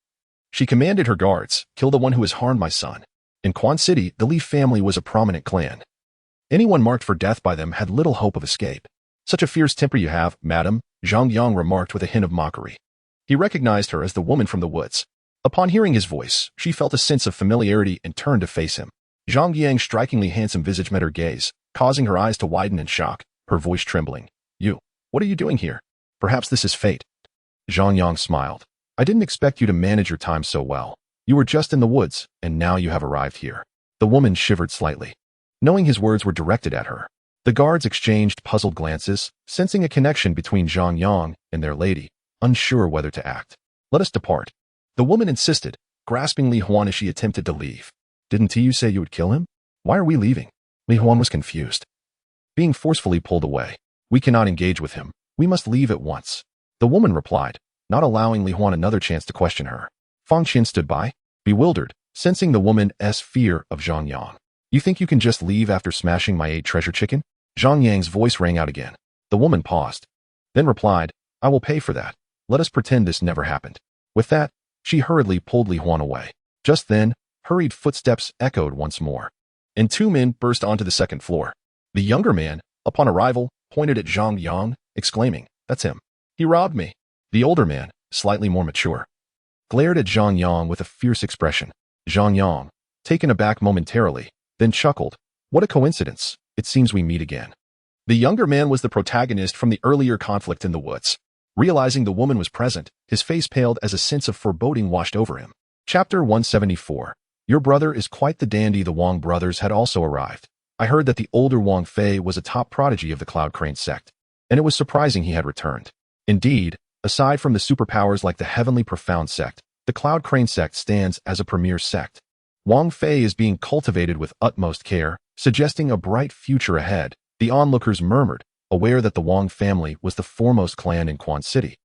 she commanded her guards, kill the one who has harmed my son. In Quan City, the Li family was a prominent clan. Anyone marked for death by them had little hope of escape. Such a fierce temper you have, madam, Zhang Yang remarked with a hint of mockery. He recognized her as the woman from the woods. Upon hearing his voice, she felt a sense of familiarity and turned to face him. Zhang Yang's strikingly handsome visage met her gaze, causing her eyes to widen in shock, her voice trembling. You, what are you doing here? Perhaps this is fate. Zhang Yang smiled. I didn't expect you to manage your time so well. You were just in the woods, and now you have arrived here. The woman shivered slightly, knowing his words were directed at her. The guards exchanged puzzled glances, sensing a connection between Zhang Yang and their lady, unsure whether to act. Let us depart. The woman insisted, grasping Li Huan as she attempted to leave. Didn't you say you would kill him? Why are we leaving? Li Huan was confused. Being forcefully pulled away. We cannot engage with him. We must leave at once. The woman replied, not allowing Li Huan another chance to question her. Fang Qian stood by, bewildered, sensing the woman's fear of Zhang Yang. You think you can just leave after smashing my 8 treasure chicken? Zhang Yang's voice rang out again. The woman paused, then replied, I will pay for that. Let us pretend this never happened. With that, she hurriedly pulled Li Huan away. Just then, hurried footsteps echoed once more, and 2 men burst onto the second floor. The younger man, upon arrival, pointed at Zhang Yang, exclaiming, That's him. He robbed me. The older man, slightly more mature, glared at Zhang Yang with a fierce expression. Zhang Yang, taken aback momentarily, then chuckled. What a coincidence. It seems we meet again. The younger man was the protagonist from the earlier conflict in the woods. Realizing the woman was present, his face paled as a sense of foreboding washed over him. Chapter 174. Your brother is quite the dandy. The Wang brothers had also arrived. I heard that the older Wang Fei was a top prodigy of the Cloud Crane sect, and it was surprising he had returned. Indeed, aside from the superpowers like the Heavenly Profound sect, the Cloud Crane sect stands as a premier sect. Wang Fei is being cultivated with utmost care, suggesting a bright future ahead, the onlookers murmured, aware that the Wang family was the foremost clan in Quan City.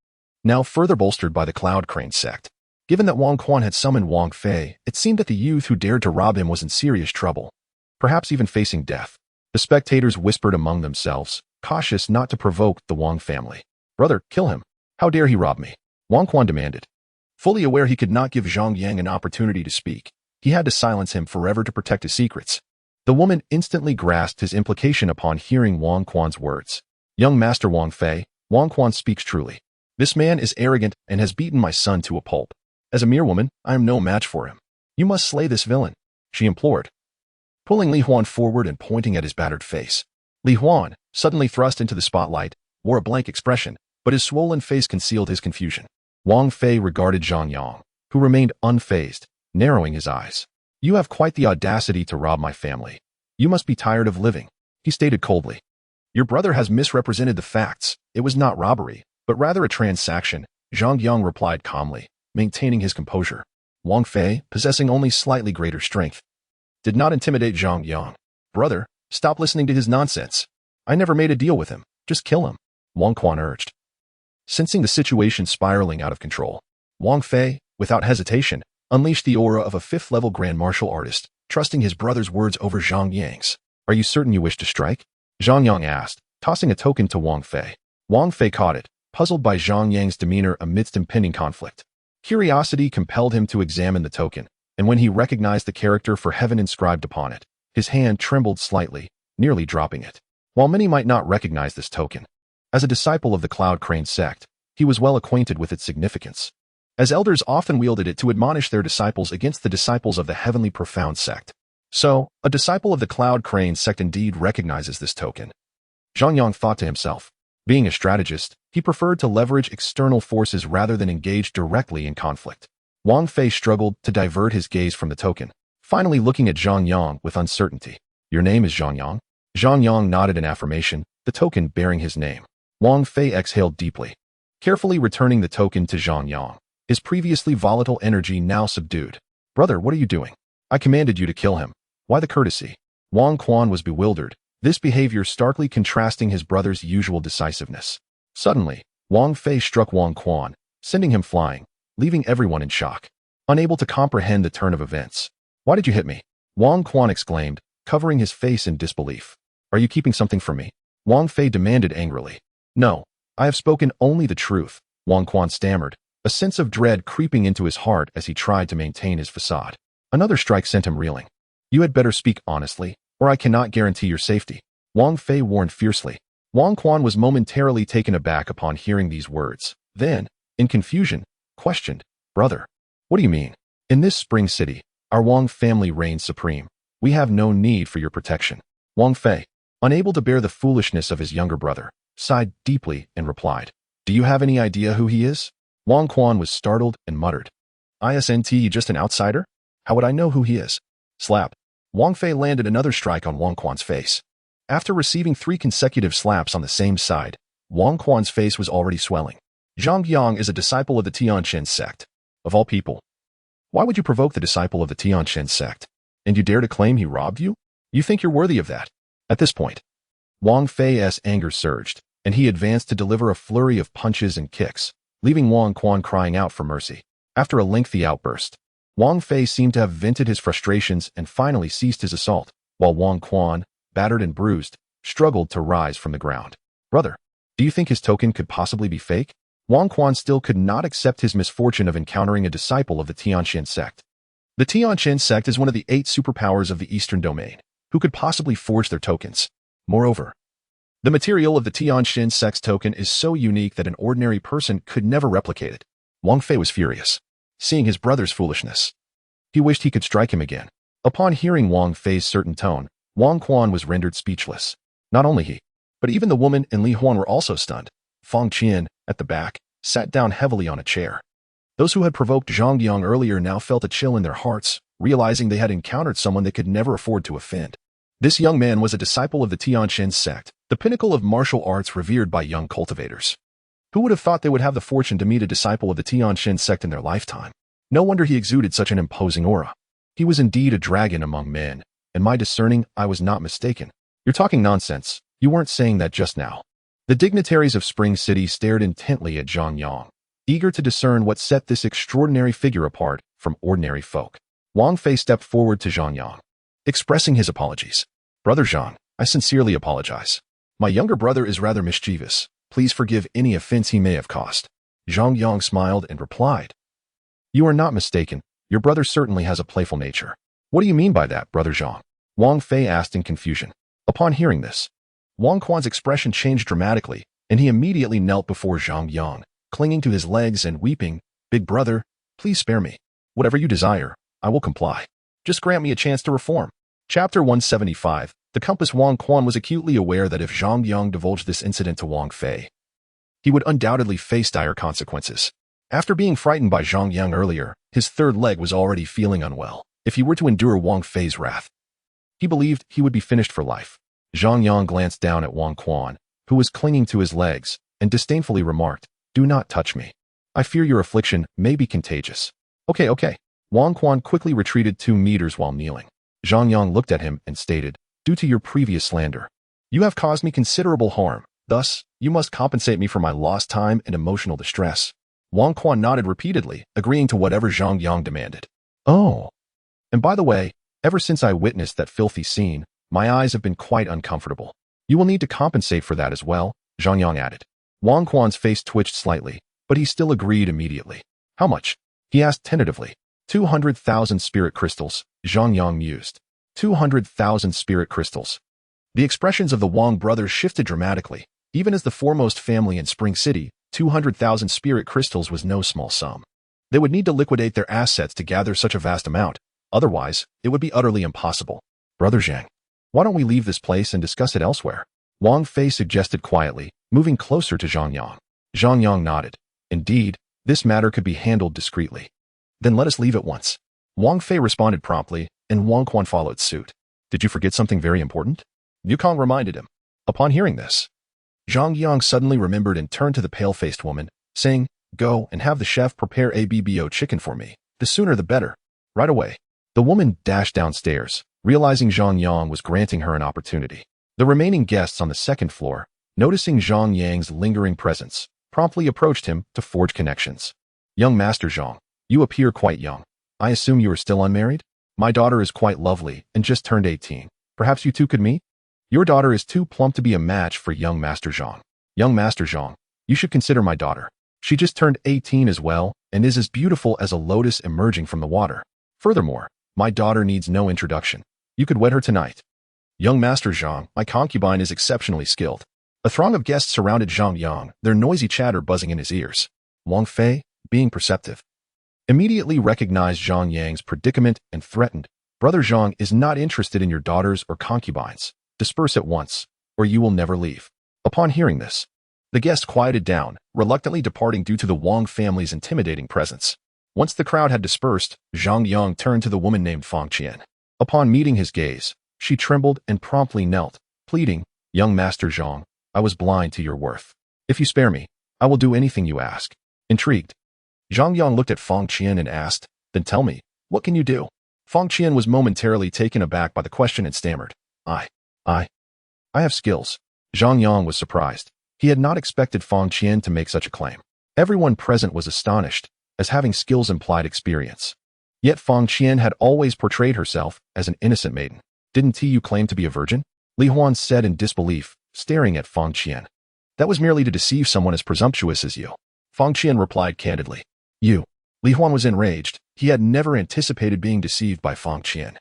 Now further bolstered by the Cloud Crane sect. Given that Wang Quan had summoned Wang Fei, it seemed that the youth who dared to rob him was in serious trouble, perhaps even facing death. The spectators whispered among themselves, cautious not to provoke the Wang family. Brother, kill him. How dare he rob me? Wang Quan demanded. Fully aware he could not give Zhang Yang an opportunity to speak, he had to silence him forever to protect his secrets. The woman instantly grasped his implication upon hearing Wang Quan's words. Young Master Wang Fei, Wang Quan speaks truly. This man is arrogant and has beaten my son to a pulp. As a mere woman, I am no match for him. You must slay this villain, she implored, pulling Li Huan forward and pointing at his battered face. Li Huan, suddenly thrust into the spotlight, wore a blank expression, but his swollen face concealed his confusion. Wang Fei regarded Zhang Yang, who remained unfazed, narrowing his eyes. You have quite the audacity to rob my family. You must be tired of living, he stated coldly. Your brother has misrepresented the facts. It was not robbery, but rather a transaction, Zhang Yang replied calmly, maintaining his composure. Wang Fei, possessing only slightly greater strength, did not intimidate Zhang Yang. Brother, stop listening to his nonsense. I never made a deal with him. Just kill him, Wang Quan urged. Sensing the situation spiraling out of control, Wang Fei, without hesitation, unleashed the aura of a fifth-level grand martial artist, trusting his brother's words over Zhang Yang's. Are you certain you wish to strike? Zhang Yang asked, tossing a token to Wang Fei. Wang Fei caught it, puzzled by Zhang Yang's demeanor amidst impending conflict. Curiosity compelled him to examine the token, and when he recognized the character for heaven inscribed upon it, his hand trembled slightly, nearly dropping it. While many might not recognize this token, as a disciple of the Cloud Crane sect, he was well acquainted with its significance, as elders often wielded it to admonish their disciples against the disciples of the Heavenly Profound sect. So, a disciple of the Cloud Crane sect indeed recognizes this token. Zhang Yang thought to himself. Being a strategist, he preferred to leverage external forces rather than engage directly in conflict. Wang Fei struggled to divert his gaze from the token, finally looking at Zhang Yang with uncertainty. Your name is Zhang Yang? Zhang Yang nodded in affirmation, the token bearing his name. Wang Fei exhaled deeply, carefully returning the token to Zhang Yang, his previously volatile energy now subdued. Brother, what are you doing? I commanded you to kill him. Why the courtesy? Wang Quan was bewildered, this behavior starkly contrasting his brother's usual decisiveness. Suddenly, Wang Fei struck Wang Quan, sending him flying, leaving everyone in shock, unable to comprehend the turn of events. Why did you hit me? Wang Quan exclaimed, covering his face in disbelief. Are you keeping something from me? Wang Fei demanded angrily. No, I have spoken only the truth, Wang Quan stammered, a sense of dread creeping into his heart as he tried to maintain his facade. Another strike sent him reeling. You had better speak honestly, or I cannot guarantee your safety, Wang Fei warned fiercely. Wang Quan was momentarily taken aback upon hearing these words. Then, in confusion, questioned, Brother, what do you mean? In this spring city, our Wang family reigns supreme. We have no need for your protection. Wang Fei, unable to bear the foolishness of his younger brother, sighed deeply and replied, Do you have any idea who he is? Wang Quan was startled and muttered, Isn't he just an outsider? How would I know who he is? Slap. Wang Fei landed another strike on Wang Quan's face. After receiving 3 consecutive slaps on the same side, Wang Quan's face was already swelling. Zhang Yang is a disciple of the Tianqian sect. Of all people, why would you provoke the disciple of the Tianqian sect? And you dare to claim he robbed you? You think you're worthy of that? At this point, Wang Fei's anger surged, and he advanced to deliver a flurry of punches and kicks, leaving Wang Quan crying out for mercy. After a lengthy outburst, Wang Fei seemed to have vented his frustrations and finally ceased his assault, while Wang Quan, battered and bruised, struggled to rise from the ground. Brother, do you think his token could possibly be fake? Wang Quan still could not accept his misfortune of encountering a disciple of the Tianqian sect. The Tianqian sect is one of the 8 superpowers of the Eastern Domain, who could possibly forge their tokens. Moreover, The material of the Tianxin Sect's token is so unique that an ordinary person could never replicate it. Wang Fei was furious, seeing his brother's foolishness. He wished he could strike him again. Upon hearing Wang Fei's certain tone, Wang Quan was rendered speechless. Not only he, but even the woman and Li Huan were also stunned. Fang Qian, at the back, sat down heavily on a chair. Those who had provoked Zhang Yang earlier now felt a chill in their hearts, realizing they had encountered someone they could never afford to offend. This young man was a disciple of the Tianxin sect, the pinnacle of martial arts revered by young cultivators. Who would have thought they would have the fortune to meet a disciple of the Tianxin sect in their lifetime? No wonder he exuded such an imposing aura. He was indeed a dragon among men, and my discerning I was not mistaken. You're talking nonsense. You weren't saying that just now. The dignitaries of Spring City stared intently at Zhang Yang, eager to discern what set this extraordinary figure apart from ordinary folk. Wang Fei stepped forward to Zhang Yang, expressing his apologies. Brother Zhang, I sincerely apologize. My younger brother is rather mischievous. Please forgive any offense he may have caused. Zhang Yang smiled and replied, You are not mistaken. Your brother certainly has a playful nature. What do you mean by that, Brother Zhang? Wang Fei asked in confusion. Upon hearing this, Wang Quan's expression changed dramatically, and he immediately knelt before Zhang Yang, clinging to his legs and weeping, Big brother, please spare me. Whatever you desire, I will comply. Just grant me a chance to reform. Chapter 175. The compass. Wang Quan was acutely aware that if Zhang Yang divulged this incident to Wang Fei, he would undoubtedly face dire consequences. After being frightened by Zhang Yang earlier, his third leg was already feeling unwell. If he were to endure Wang Fei's wrath, he believed he would be finished for life. Zhang Yang glanced down at Wang Quan, who was clinging to his legs, and disdainfully remarked, Do not touch me. I fear your affliction may be contagious. Okay. Wang Quan quickly retreated 2 meters while kneeling. Zhang Yang looked at him and stated, Due to your previous slander, you have caused me considerable harm. Thus, you must compensate me for my lost time and emotional distress. Wang Quan nodded repeatedly, agreeing to whatever Zhang Yang demanded. Oh. And by the way, ever since I witnessed that filthy scene, my eyes have been quite uncomfortable. You will need to compensate for that as well, Zhang Yang added. Wang Quan's face twitched slightly, but he still agreed immediately. How much? He asked tentatively. 200,000 spirit crystals, Zhang Yang mused. 200,000 spirit crystals. The expressions of the Wang brothers shifted dramatically. Even as the foremost family in Spring City, 200,000 spirit crystals was no small sum. They would need to liquidate their assets to gather such a vast amount. Otherwise, it would be utterly impossible. Brother Zhang, why don't we leave this place and discuss it elsewhere? Wang Fei suggested quietly, moving closer to Zhang Yang. Zhang Yang nodded. Indeed, this matter could be handled discreetly. Then let us leave at once. Wang Fei responded promptly, and Wang Quan followed suit. Did you forget something very important? Yukong reminded him. Upon hearing this, Zhang Yang suddenly remembered and turned to the pale-faced woman, saying, Go and have the chef prepare a BBO chicken for me. The sooner the better. Right away. The woman dashed downstairs, realizing Zhang Yang was granting her an opportunity. The remaining guests on the second floor, noticing Zhang Yang's lingering presence, promptly approached him to forge connections. Young Master Zhang, you appear quite young. I assume you are still unmarried? My daughter is quite lovely and just turned 18. Perhaps you two could meet? Your daughter is too plump to be a match for young Master Zhang. Young Master Zhang, you should consider my daughter. She just turned 18 as well and is as beautiful as a lotus emerging from the water. Furthermore, my daughter needs no introduction. You could wed her tonight. Young Master Zhang, my concubine is exceptionally skilled. A throng of guests surrounded Zhang Yang, their noisy chatter buzzing in his ears. Wang Fei, being perceptive, immediately recognized Zhang Yang's predicament and threatened, Brother Zhang is not interested in your daughters or concubines. Disperse at once, or you will never leave. Upon hearing this, the guests quieted down, reluctantly departing due to the Wang family's intimidating presence. Once the crowd had dispersed, Zhang Yang turned to the woman named Fang Qian. Upon meeting his gaze, she trembled and promptly knelt, pleading, Young Master Zhang, I was blind to your worth. If you spare me, I will do anything you ask. Intrigued, Zhang Yang looked at Fang Qian and asked, Then tell me, what can you do? Fang Qian was momentarily taken aback by the question and stammered, I have skills. Zhang Yang was surprised. He had not expected Fang Qian to make such a claim. Everyone present was astonished, as having skills implied experience. Yet Fang Qian had always portrayed herself as an innocent maiden. Didn't you claim to be a virgin? Li Huan said in disbelief, staring at Fang Qian. That was merely to deceive someone as presumptuous as you. Fang Qian replied candidly. You. Li Huan was enraged. He had never anticipated being deceived by Fang Qian,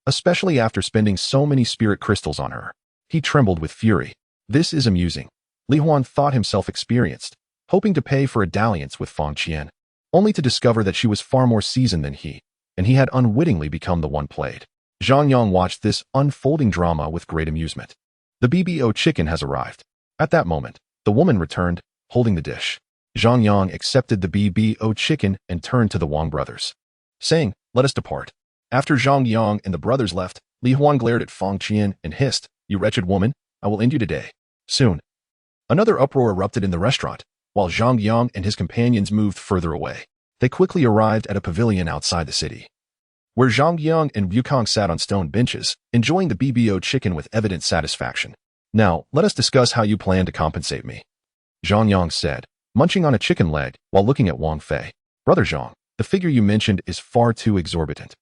especially after spending so many spirit crystals on her. He trembled with fury. This is amusing. Li Huan thought himself experienced, hoping to pay for a dalliance with Fang Qian, only to discover that she was far more seasoned than he, and he had unwittingly become the one played. Zhang Yang watched this unfolding drama with great amusement. The BBO chicken has arrived. At that moment, the woman returned, holding the dish. Zhang Yang accepted the BBO chicken and turned to the Wang brothers, saying, "Let us depart." After Zhang Yang and the brothers left, Li Huan glared at Fang Qian and hissed, "You wretched woman, I will end you today." Soon, another uproar erupted in the restaurant, while Zhang Yang and his companions moved further away. They quickly arrived at a pavilion outside the city, where Zhang Yang and Wukong sat on stone benches, enjoying the BBO chicken with evident satisfaction. "Now, let us discuss how you plan to compensate me," Zhang Yang said, munching on a chicken leg while looking at Wang Fei. "Brother Zhang, the figure you mentioned is far too exorbitant.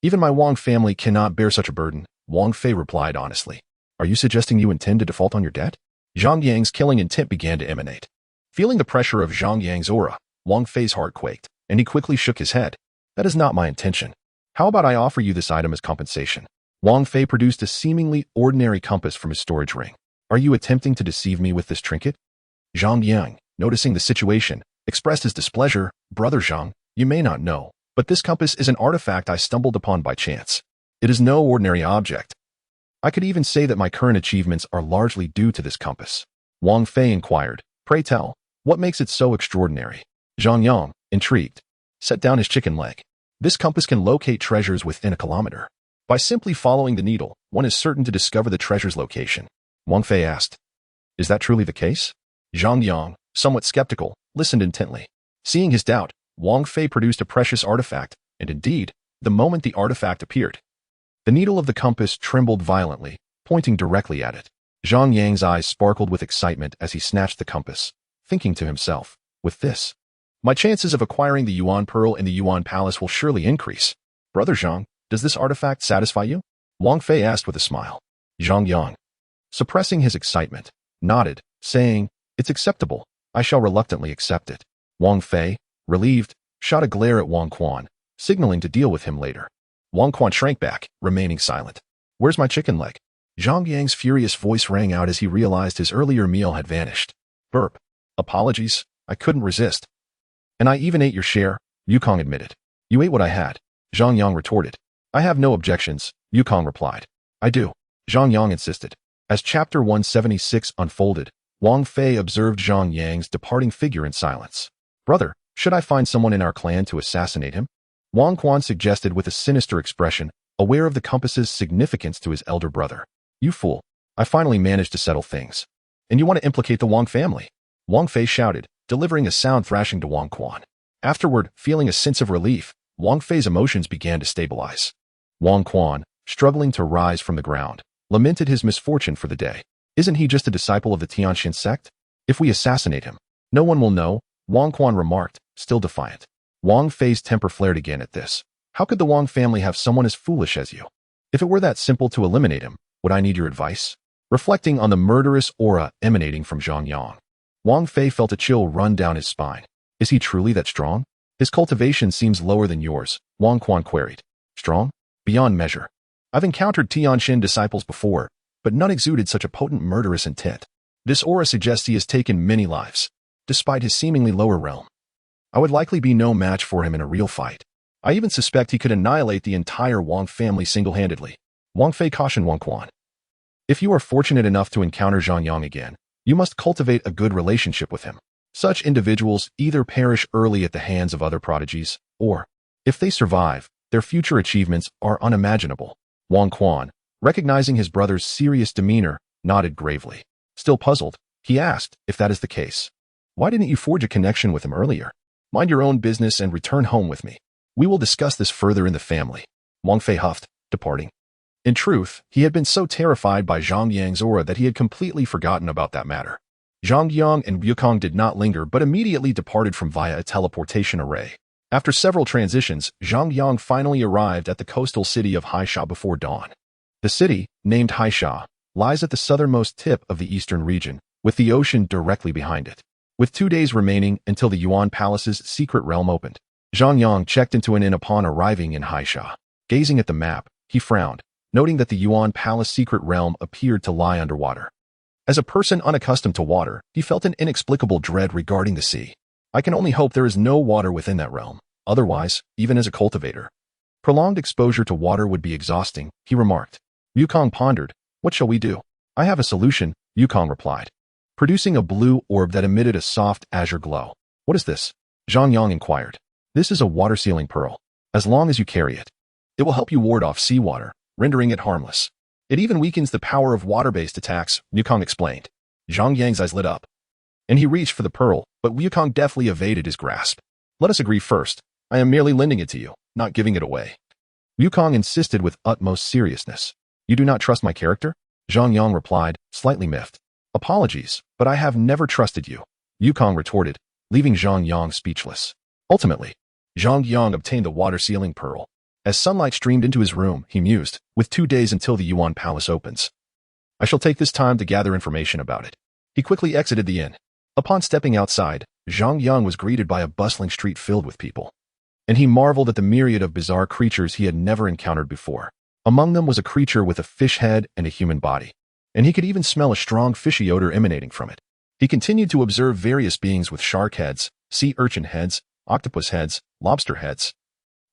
Even my Wang family cannot bear such a burden," Wang Fei replied honestly. "Are you suggesting you intend to default on your debt?" Zhang Yang's killing intent began to emanate. Feeling the pressure of Zhang Yang's aura, Wang Fei's heart quaked, and he quickly shook his head. "That is not my intention. How about I offer you this item as compensation?" Wang Fei produced a seemingly ordinary compass from his storage ring. "Are you attempting to deceive me with this trinket?" Zhang Yang, noticing the situation, expressed his displeasure. "Brother Zhang, you may not know, but this compass is an artifact I stumbled upon by chance. It is no ordinary object. I could even say that my current achievements are largely due to this compass." Wang Fei inquired, "Pray tell, what makes it so extraordinary?" Zhang Yang, intrigued, set down his chicken leg. "This compass can locate treasures within a kilometer. By simply following the needle, one is certain to discover the treasure's location." Wang Fei asked, "Is that truly the case?" Zhang Yang, somewhat skeptical, listened intently. Seeing his doubt, Wang Fei produced a precious artifact, and indeed, the moment the artifact appeared, the needle of the compass trembled violently, pointing directly at it. Zhang Yang's eyes sparkled with excitement as he snatched the compass, thinking to himself, "With this, my chances of acquiring the Yuan Pearl in the Yuan Palace will surely increase." "Brother Zhang, does this artifact satisfy you?" Wang Fei asked with a smile. Zhang Yang, suppressing his excitement, nodded, saying, "It's acceptable. I shall reluctantly accept it." Wang Fei, relieved, shot a glare at Wang Quan, signaling to deal with him later. Wang Quan shrank back, remaining silent. "Where's my chicken leg?" Zhang Yang's furious voice rang out as he realized his earlier meal had vanished. "Burp. Apologies, I couldn't resist." "And I even ate your share," Wukong admitted. "You ate what I had," Zhang Yang retorted. "I have no objections," Wukong replied. "I do," Zhang Yang insisted. As chapter 176 unfolded, Wang Fei observed Zhang Yang's departing figure in silence. "Brother, should I find someone in our clan to assassinate him?" Wang Quan suggested with a sinister expression, aware of the compass's significance to his elder brother. "You fool. I finally managed to settle things. And you want to implicate the Wang family?" Wang Fei shouted, delivering a sound thrashing to Wang Quan. Afterward, feeling a sense of relief, Wang Fei's emotions began to stabilize. Wang Quan, struggling to rise from the ground, lamented his misfortune for the day. "Isn't he just a disciple of the Tianxin sect? If we assassinate him, no one will know," Wang Quan remarked, still defiant. Wang Fei's temper flared again at this. "How could the Wang family have someone as foolish as you? If it were that simple to eliminate him, would I need your advice?" Reflecting on the murderous aura emanating from Zhang Yang, Wang Fei felt a chill run down his spine. "Is he truly that strong?" "His cultivation seems lower than yours," Wang Quan queried. "Strong? Beyond measure. I've encountered Tianxin disciples before, but none exuded such a potent murderous intent. This aura suggests he has taken many lives, despite his seemingly lower realm. I would likely be no match for him in a real fight. I even suspect he could annihilate the entire Wang family single-handedly." Wang Fei cautioned Wang Quan. "If you are fortunate enough to encounter Zhang Yang again, you must cultivate a good relationship with him. Such individuals either perish early at the hands of other prodigies, or, if they survive, their future achievements are unimaginable." Wang Quan, recognizing his brother's serious demeanor, nodded gravely. Still puzzled, he asked, "If that is the case, why didn't you forge a connection with him earlier? Mind your own business and return home with me. We will discuss this further in the family." Wang Fei huffed, departing. In truth, he had been so terrified by Zhang Yang's aura that he had completely forgotten about that matter. Zhang Yang and Wukong did not linger but immediately departed from via a teleportation array. After several transitions, Zhang Yang finally arrived at the coastal city of Haisha before dawn. The city, named Haisha, lies at the southernmost tip of the eastern region, with the ocean directly behind it. With 2 days remaining until the Yuan Palace's secret realm opened, Zhang Yang checked into an inn upon arriving in Haisha. Gazing at the map, he frowned, noting that the Yuan Palace secret realm appeared to lie underwater. As a person unaccustomed to water, he felt an inexplicable dread regarding the sea. I can only hope there is no water within that realm. Otherwise, even as a cultivator, prolonged exposure to water would be exhausting, he remarked. Wukong pondered. What shall we do? I have a solution, Wukong replied, producing a blue orb that emitted a soft azure glow. What is this? Zhang Yang inquired. This is a water-sealing pearl. As long as you carry it, it will help you ward off seawater, rendering it harmless. It even weakens the power of water-based attacks, Wukong explained. Zhang Yang's eyes lit up, and he reached for the pearl, but Wukong deftly evaded his grasp. Let us agree first. I am merely lending it to you, not giving it away. Wukong insisted with utmost seriousness. You do not trust my character? Zhang Yang replied, slightly miffed. Apologies, but I have never trusted you, Wukong retorted, leaving Zhang Yang speechless. Ultimately, Zhang Yang obtained the water-sealing pearl. As sunlight streamed into his room, he mused, with 2 days until the Yuan Palace opens. I shall take this time to gather information about it. He quickly exited the inn. Upon stepping outside, Zhang Yang was greeted by a bustling street filled with people, and he marveled at the myriad of bizarre creatures he had never encountered before. Among them was a creature with a fish head and a human body, and he could even smell a strong fishy odor emanating from it. He continued to observe various beings with shark heads, sea urchin heads, octopus heads, lobster heads,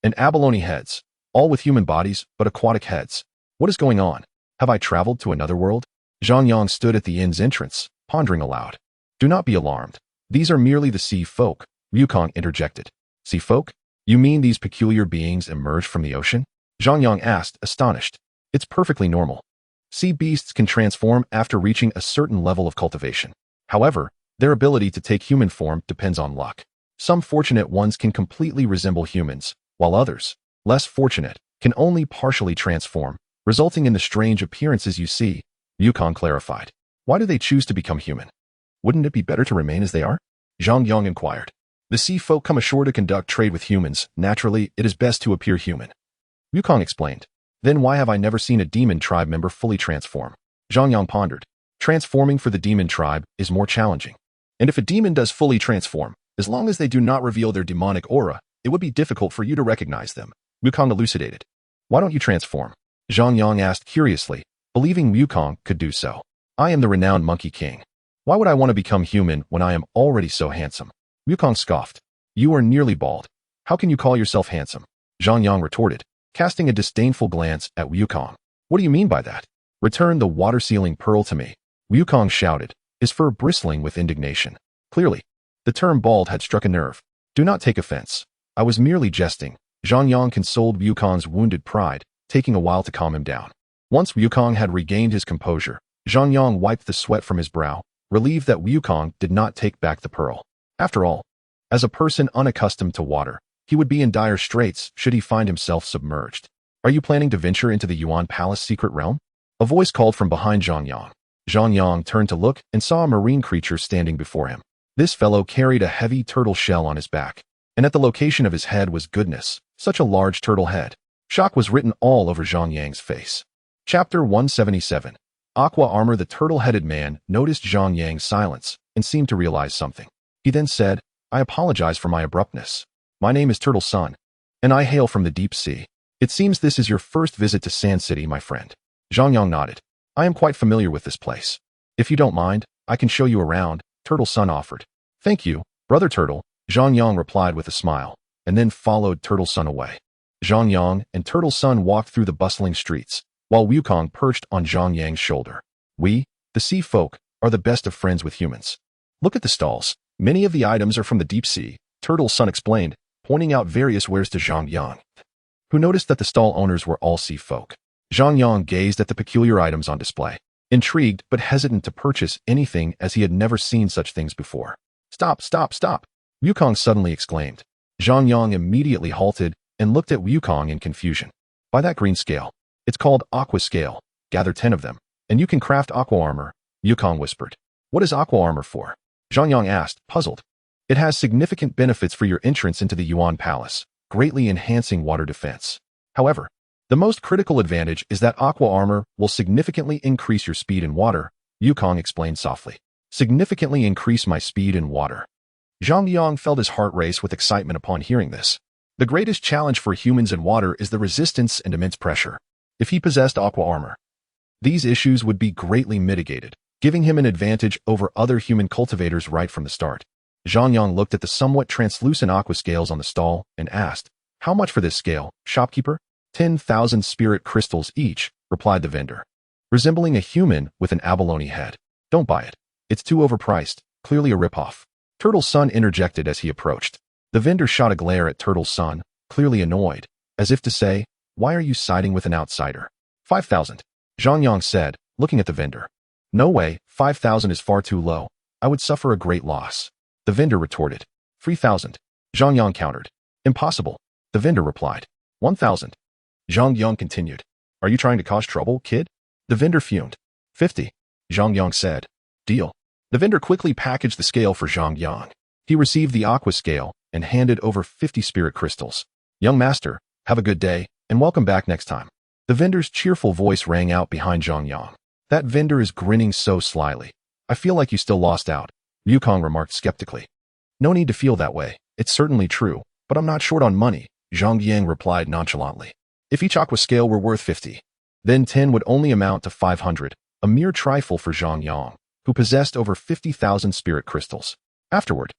and abalone heads, all with human bodies but aquatic heads. What is going on? Have I traveled to another world? Zhang Yang stood at the inn's entrance, pondering aloud. Do not be alarmed. These are merely the sea folk, Wukong interjected. Sea folk? You mean these peculiar beings emerged from the ocean? Zhang Yang asked, astonished. It's perfectly normal. Sea beasts can transform after reaching a certain level of cultivation. However, their ability to take human form depends on luck. Some fortunate ones can completely resemble humans, while others, less fortunate, can only partially transform, resulting in the strange appearances you see, Wukong clarified. Why do they choose to become human? Wouldn't it be better to remain as they are? Zhang Yang inquired. The sea folk come ashore to conduct trade with humans. Naturally, it is best to appear human. Wukong explained. Then why have I never seen a demon tribe member fully transform? Zhang Yang pondered. Transforming for the demon tribe is more challenging. And if a demon does fully transform, as long as they do not reveal their demonic aura, it would be difficult for you to recognize them, Wukong elucidated. Why don't you transform? Zhang Yang asked curiously, believing Wukong could do so. I am the renowned Monkey King. Why would I want to become human when I am already so handsome? Wukong scoffed. You are nearly bald. How can you call yourself handsome? Zhang Yang retorted, casting a disdainful glance at Wukong. What do you mean by that? Return the water-sealing pearl to me, Wukong shouted, his fur bristling with indignation. Clearly, the term bald had struck a nerve. Do not take offense. I was merely jesting. Zhang Yang consoled Wukong's wounded pride, taking a while to calm him down. Once Wukong had regained his composure, Zhang Yang wiped the sweat from his brow, relieved that Wukong did not take back the pearl. After all, as a person unaccustomed to water, he would be in dire straits should he find himself submerged. Are you planning to venture into the Yuan Palace secret realm? A voice called from behind Zhang Yang. Zhang Yang turned to look and saw a marine creature standing before him. This fellow carried a heavy turtle shell on his back, and at the location of his head was goodness, such a large turtle head. Shock was written all over Zhang Yang's face. Chapter 177. Aqua Armor. The turtle-headed man noticed Zhang Yang's silence and seemed to realize something. He then said, I apologize for my abruptness. My name is Turtle Sun, and I hail from the deep sea. It seems this is your first visit to Sand City, my friend. Zhang Yang nodded. I am quite familiar with this place. If you don't mind, I can show you around, Turtle Sun offered. Thank you, Brother Turtle, Zhang Yang replied with a smile, and then followed Turtle Sun away. Zhang Yang and Turtle Sun walked through the bustling streets, while Wukong perched on Zhang Yang's shoulder. We, the sea folk, are the best of friends with humans. Look at the stalls. Many of the items are from the deep sea, Turtle Sun explained, pointing out various wares to Zhang Yang, who noticed that the stall owners were all sea folk. Zhang Yang gazed at the peculiar items on display, intrigued but hesitant to purchase anything as he had never seen such things before. Stop, stop, stop! Wukong suddenly exclaimed. Zhang Yang immediately halted and looked at Wukong in confusion. By that green scale, it's called Aqua Scale. Gather 10 of them, and you can craft aqua armor, Wukong whispered. What is aqua armor for? Zhang Yang asked, puzzled. It has significant benefits for your entrance into the Yuan Palace, greatly enhancing water defense. However, the most critical advantage is that aqua armor will significantly increase your speed in water, Wukong explained softly. Significantly increase my speed in water. Zhang Yang felt his heart race with excitement upon hearing this. The greatest challenge for humans in water is the resistance and immense pressure. If he possessed aqua armor, these issues would be greatly mitigated. giving him an advantage over other human cultivators right from the start. Zhang Yang looked at the somewhat translucent aqua scales on the stall and asked, "How much for this scale, shopkeeper?" 10,000 spirit crystals each, replied the vendor. Resembling a human with an abalone head. "Don't buy it. It's too overpriced, clearly a ripoff." Turtle's son interjected as he approached. The vendor shot a glare at Turtle's son, clearly annoyed, as if to say, "Why are you siding with an outsider?" 5,000. Zhang Yang said, looking at the vendor. "No way, 5,000 is far too low. I would suffer a great loss." The vendor retorted. 3,000. Zhang Yang countered. "Impossible." The vendor replied. 1,000. Zhang Yang continued. "Are you trying to cause trouble, kid?" The vendor fumed. 50. Zhang Yang said. "Deal." The vendor quickly packaged the scale for Zhang Yang. He received the aqua scale and handed over 50 spirit crystals. "Young master, have a good day, and welcome back next time." The vendor's cheerful voice rang out behind Zhang Yang. "That vendor is grinning so slyly. I feel like you still lost out," Liu Kong remarked skeptically. "No need to feel that way. It's certainly true, but I'm not short on money," Zhang Yang replied nonchalantly. "If each aqua scale were worth 50, then 10 would only amount to 500, a mere trifle for Zhang Yang, who possessed over 50,000 spirit crystals. Afterward,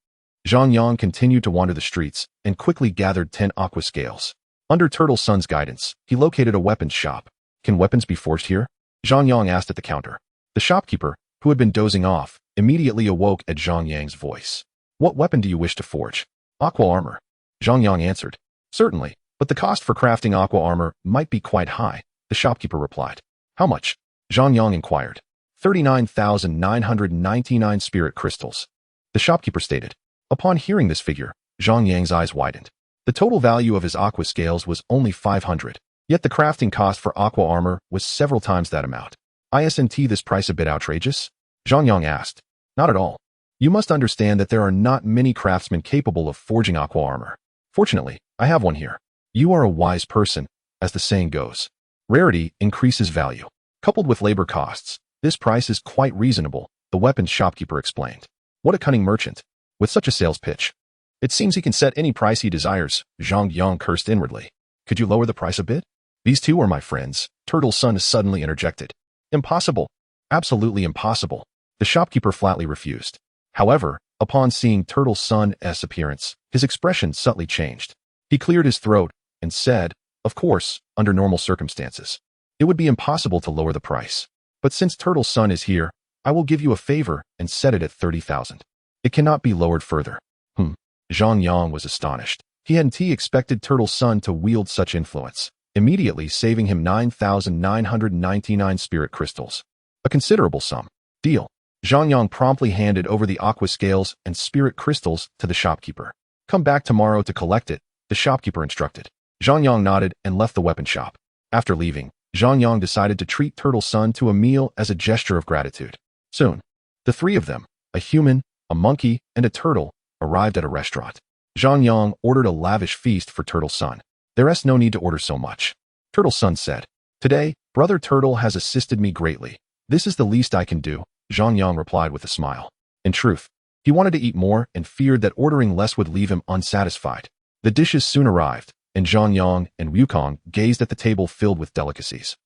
Zhang Yang continued to wander the streets and quickly gathered 10 aqua scales. Under Turtle's son's guidance, he located a weapons shop. "Can weapons be forged here?" Zhang Yang asked at the counter. The shopkeeper, who had been dozing off, immediately awoke at Zhang Yang's voice. "What weapon do you wish to forge?" "Aqua armor." Zhang Yang answered. "Certainly, but the cost for crafting aqua armor might be quite high," the shopkeeper replied. "How much?" Zhang Yang inquired. 39,999 spirit crystals, the shopkeeper stated. Upon hearing this figure, Zhang Yang's eyes widened. The total value of his aqua scales was only 500, yet the crafting cost for aqua armor was several times that amount. "Isn't this price a bit outrageous?" Zhang Yang asked. "Not at all. You must understand that there are not many craftsmen capable of forging aqua armor. Fortunately, I have one here. You are a wise person, as the saying goes. Rarity increases value. Coupled with labor costs, this price is quite reasonable," the weapons shopkeeper explained. "What a cunning merchant, with such a sales pitch. It seems he can set any price he desires," Zhang Yang cursed inwardly. "Could you lower the price a bit?" "These two are my friends," Turtle's son suddenly interjected. "Impossible. Absolutely impossible," the shopkeeper flatly refused. However, upon seeing Turtle's son's appearance, his expression subtly changed. He cleared his throat and said, "Of course, under normal circumstances, it would be impossible to lower the price. But since Turtle's son is here, I will give you a favor and set it at 30,000. It cannot be lowered further." Zhang Yang was astonished. He hadn't expected Turtle's son to wield such influence, immediately saving him 9,999 spirit crystals. A considerable sum. "Deal." Zhang Yang promptly handed over the aqua scales and spirit crystals to the shopkeeper. "Come back tomorrow to collect it," the shopkeeper instructed. Zhang Yang nodded and left the weapon shop. After leaving, Zhang Yang decided to treat Turtle's son to a meal as a gesture of gratitude. Soon, the three of them, a human, a monkey, and a turtle, arrived at a restaurant. Zhang Yang ordered a lavish feast for Turtle's son. "There's no need to order so much," Turtle's son said. "Today, Brother Turtle has assisted me greatly. This is the least I can do," Zhang Yang replied with a smile. In truth, he wanted to eat more and feared that ordering less would leave him unsatisfied. The dishes soon arrived, and Zhang Yang and Liu Kong gazed at the table filled with delicacies,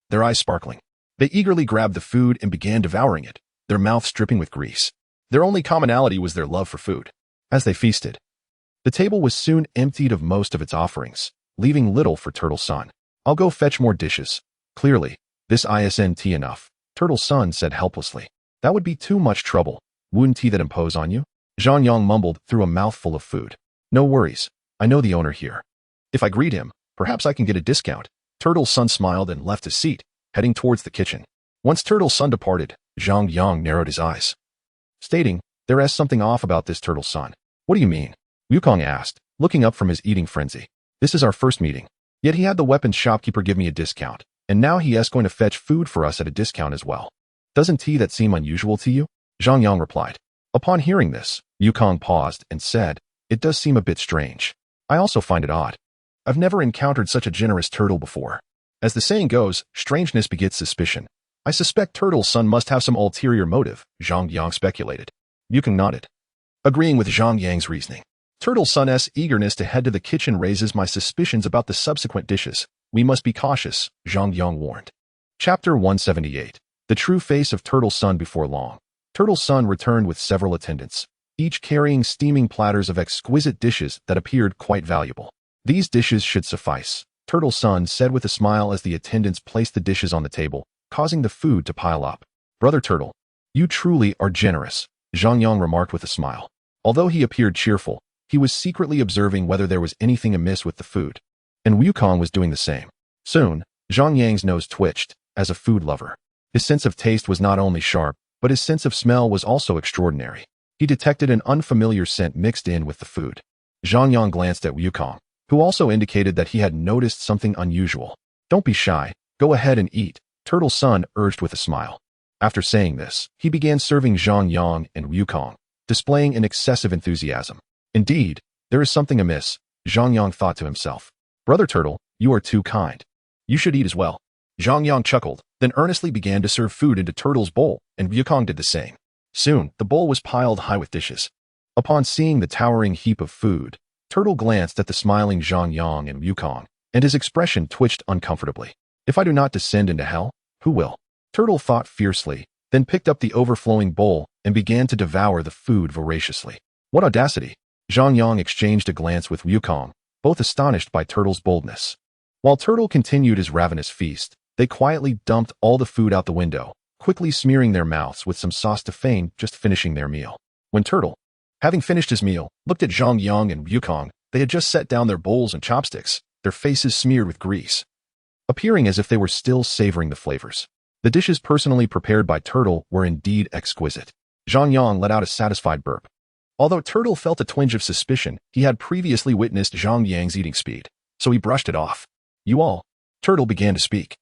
their eyes sparkling. They eagerly grabbed the food and began devouring it, their mouths dripping with grease. Their only commonality was their love for food. As they feasted, the table was soon emptied of most of its offerings, leaving little for Turtle's son. "I'll go fetch more dishes." "Clearly, this isn't enough," Turtle's son said helplessly. "That would be too much trouble. Wouldn't that impose on you?" Zhang Yang mumbled through a mouthful of food. "No worries. I know the owner here. If I greet him, perhaps I can get a discount." Turtle's son smiled and left his seat, heading towards the kitchen. Once Turtle's son departed, Zhang Yang narrowed his eyes, stating, "There's something off about this Turtle's son." "What do you mean?" Liu Kong asked, looking up from his eating frenzy. "This is our first meeting. Yet he had the weapons shopkeeper give me a discount, and now he is going to fetch food for us at a discount as well. Doesn't that seem unusual to you?" Zhang Yang replied. Upon hearing this, Liu Kong paused and said, "It does seem a bit strange. I also find it odd. I've never encountered such a generous turtle before. As the saying goes, strangeness begets suspicion. I suspect Turtle's son must have some ulterior motive," Zhang Yang speculated. Liu Kong nodded, agreeing with Zhang Yang's reasoning. "Turtle's son's eagerness to head to the kitchen raises my suspicions about the subsequent dishes. We must be cautious," Zhang Yang warned. Chapter 178. The true face of Turtle's son before long. Turtle's son returned with several attendants, each carrying steaming platters of exquisite dishes that appeared quite valuable. These dishes should suffice, Turtle's son said with a smile as the attendants placed the dishes on the table, causing the food to pile up. Brother Turtle, you truly are generous, Zhang Yang remarked with a smile. Although he appeared cheerful, he was secretly observing whether there was anything amiss with the food. And Wukong was doing the same. Soon, Zhang Yang's nose twitched. As a food lover, his sense of taste was not only sharp, but his sense of smell was also extraordinary. He detected an unfamiliar scent mixed in with the food. Zhang Yang glanced at Wukong, who also indicated that he had noticed something unusual. Don't be shy, go ahead and eat, Turtle's son urged with a smile. After saying this, he began serving Zhang Yang and Wukong, displaying an excessive enthusiasm. Indeed, there is something amiss, Zhang Yang thought to himself. Brother Turtle, you are too kind. You should eat as well. Zhang Yang chuckled, then earnestly began to serve food into Turtle's bowl, and Wukong did the same. Soon, the bowl was piled high with dishes. Upon seeing the towering heap of food, Turtle glanced at the smiling Zhang Yang and Wukong, and his expression twitched uncomfortably. If I do not descend into hell, who will? Turtle thought fiercely, then picked up the overflowing bowl and began to devour the food voraciously. What audacity! Zhang Yang exchanged a glance with Wukong, both astonished by Turtle's boldness. While Turtle continued his ravenous feast, they quietly dumped all the food out the window, quickly smearing their mouths with some sauce to feign just finishing their meal. When Turtle, having finished his meal, looked at Zhang Yang and Wukong, they had just set down their bowls and chopsticks, their faces smeared with grease, appearing as if they were still savoring the flavors. The dishes personally prepared by Turtle were indeed exquisite. Zhang Yang let out a satisfied burp. Although Turtle felt a twinge of suspicion, he had previously witnessed Zhang Yang's eating speed, so he brushed it off. You all, Turtle began to speak.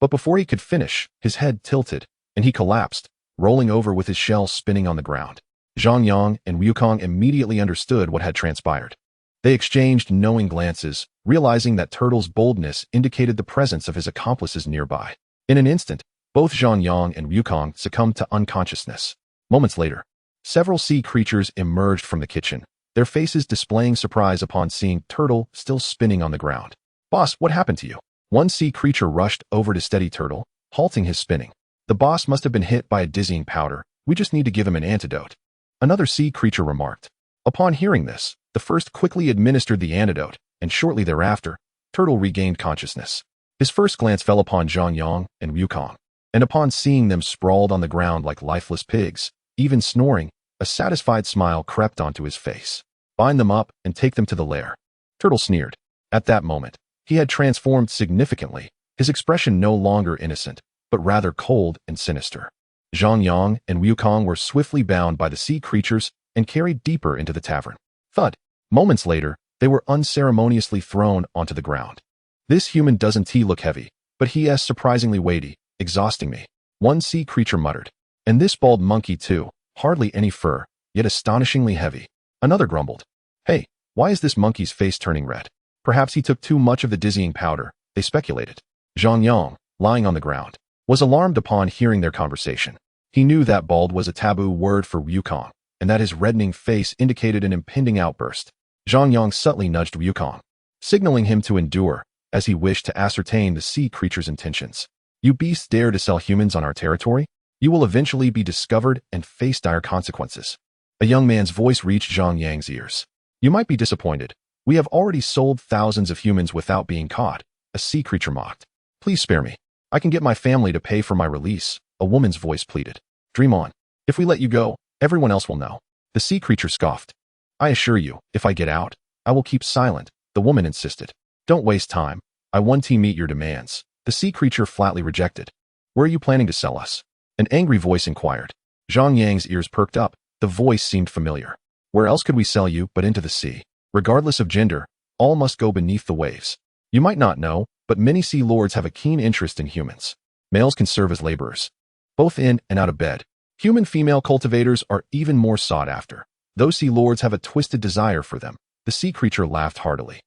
But before he could finish, his head tilted, and he collapsed, rolling over with his shell spinning on the ground. Zhang Yang and Wukong immediately understood what had transpired. They exchanged knowing glances, realizing that Turtle's boldness indicated the presence of his accomplices nearby. In an instant, both Zhang Yang and Wukong succumbed to unconsciousness. Moments later, several sea creatures emerged from the kitchen, their faces displaying surprise upon seeing Turtle still spinning on the ground. Boss, what happened to you? One sea creature rushed over to steady Turtle, halting his spinning. The boss must have been hit by a dizzying powder. We just need to give him an antidote. Another sea creature remarked. Upon hearing this, the first quickly administered the antidote, and shortly thereafter, Turtle regained consciousness. His first glance fell upon Zhang Yang and Wukong, and upon seeing them sprawled on the ground like lifeless pigs, even snoring, a satisfied smile crept onto his face. Bind them up and take them to the lair. Turtle sneered. At that moment, he had transformed significantly, his expression no longer innocent, but rather cold and sinister. Zhang Yang and Wukong were swiftly bound by the sea creatures and carried deeper into the tavern. Thud. Moments later, they were unceremoniously thrown onto the ground. This human doesn't look heavy, but he is surprisingly weighty, exhausting me. One sea creature muttered. And this bald monkey too, hardly any fur, yet astonishingly heavy. Another grumbled. Hey, why is this monkey's face turning red? Perhaps he took too much of the dizzying powder, they speculated. Zhang Yang, lying on the ground, was alarmed upon hearing their conversation. He knew that bald was a taboo word for Wukong, and that his reddening face indicated an impending outburst. Zhang Yang subtly nudged Wukong, signaling him to endure, as he wished to ascertain the sea creature's intentions. You beasts dare to sell humans on our territory? You will eventually be discovered and face dire consequences. A young man's voice reached Zhang Yang's ears. You might be disappointed. We have already sold thousands of humans without being caught, a sea creature mocked. Please spare me. I can get my family to pay for my release, a woman's voice pleaded. Dream on. If we let you go, everyone else will know. The sea creature scoffed. I assure you, if I get out, I will keep silent, the woman insisted. Don't waste time. I want to meet your demands. The sea creature flatly rejected. Where are you planning to sell us? An angry voice inquired. Zhang Yang's ears perked up. The voice seemed familiar. Where else could we sell you but into the sea? Regardless of gender, all must go beneath the waves. You might not know, but many sea lords have a keen interest in humans. Males can serve as laborers, both in and out of bed. Human female cultivators are even more sought after. Those sea lords have a twisted desire for them. The sea creature laughed heartily.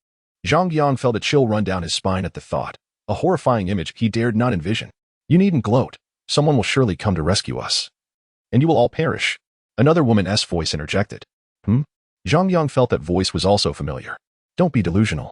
Zhang Yang felt a chill run down his spine at the thought, a horrifying image he dared not envision. You needn't gloat. Someone will surely come to rescue us. And you will all perish. Another woman's voice interjected. Zhang Yang felt that voice was also familiar. Don't be delusional.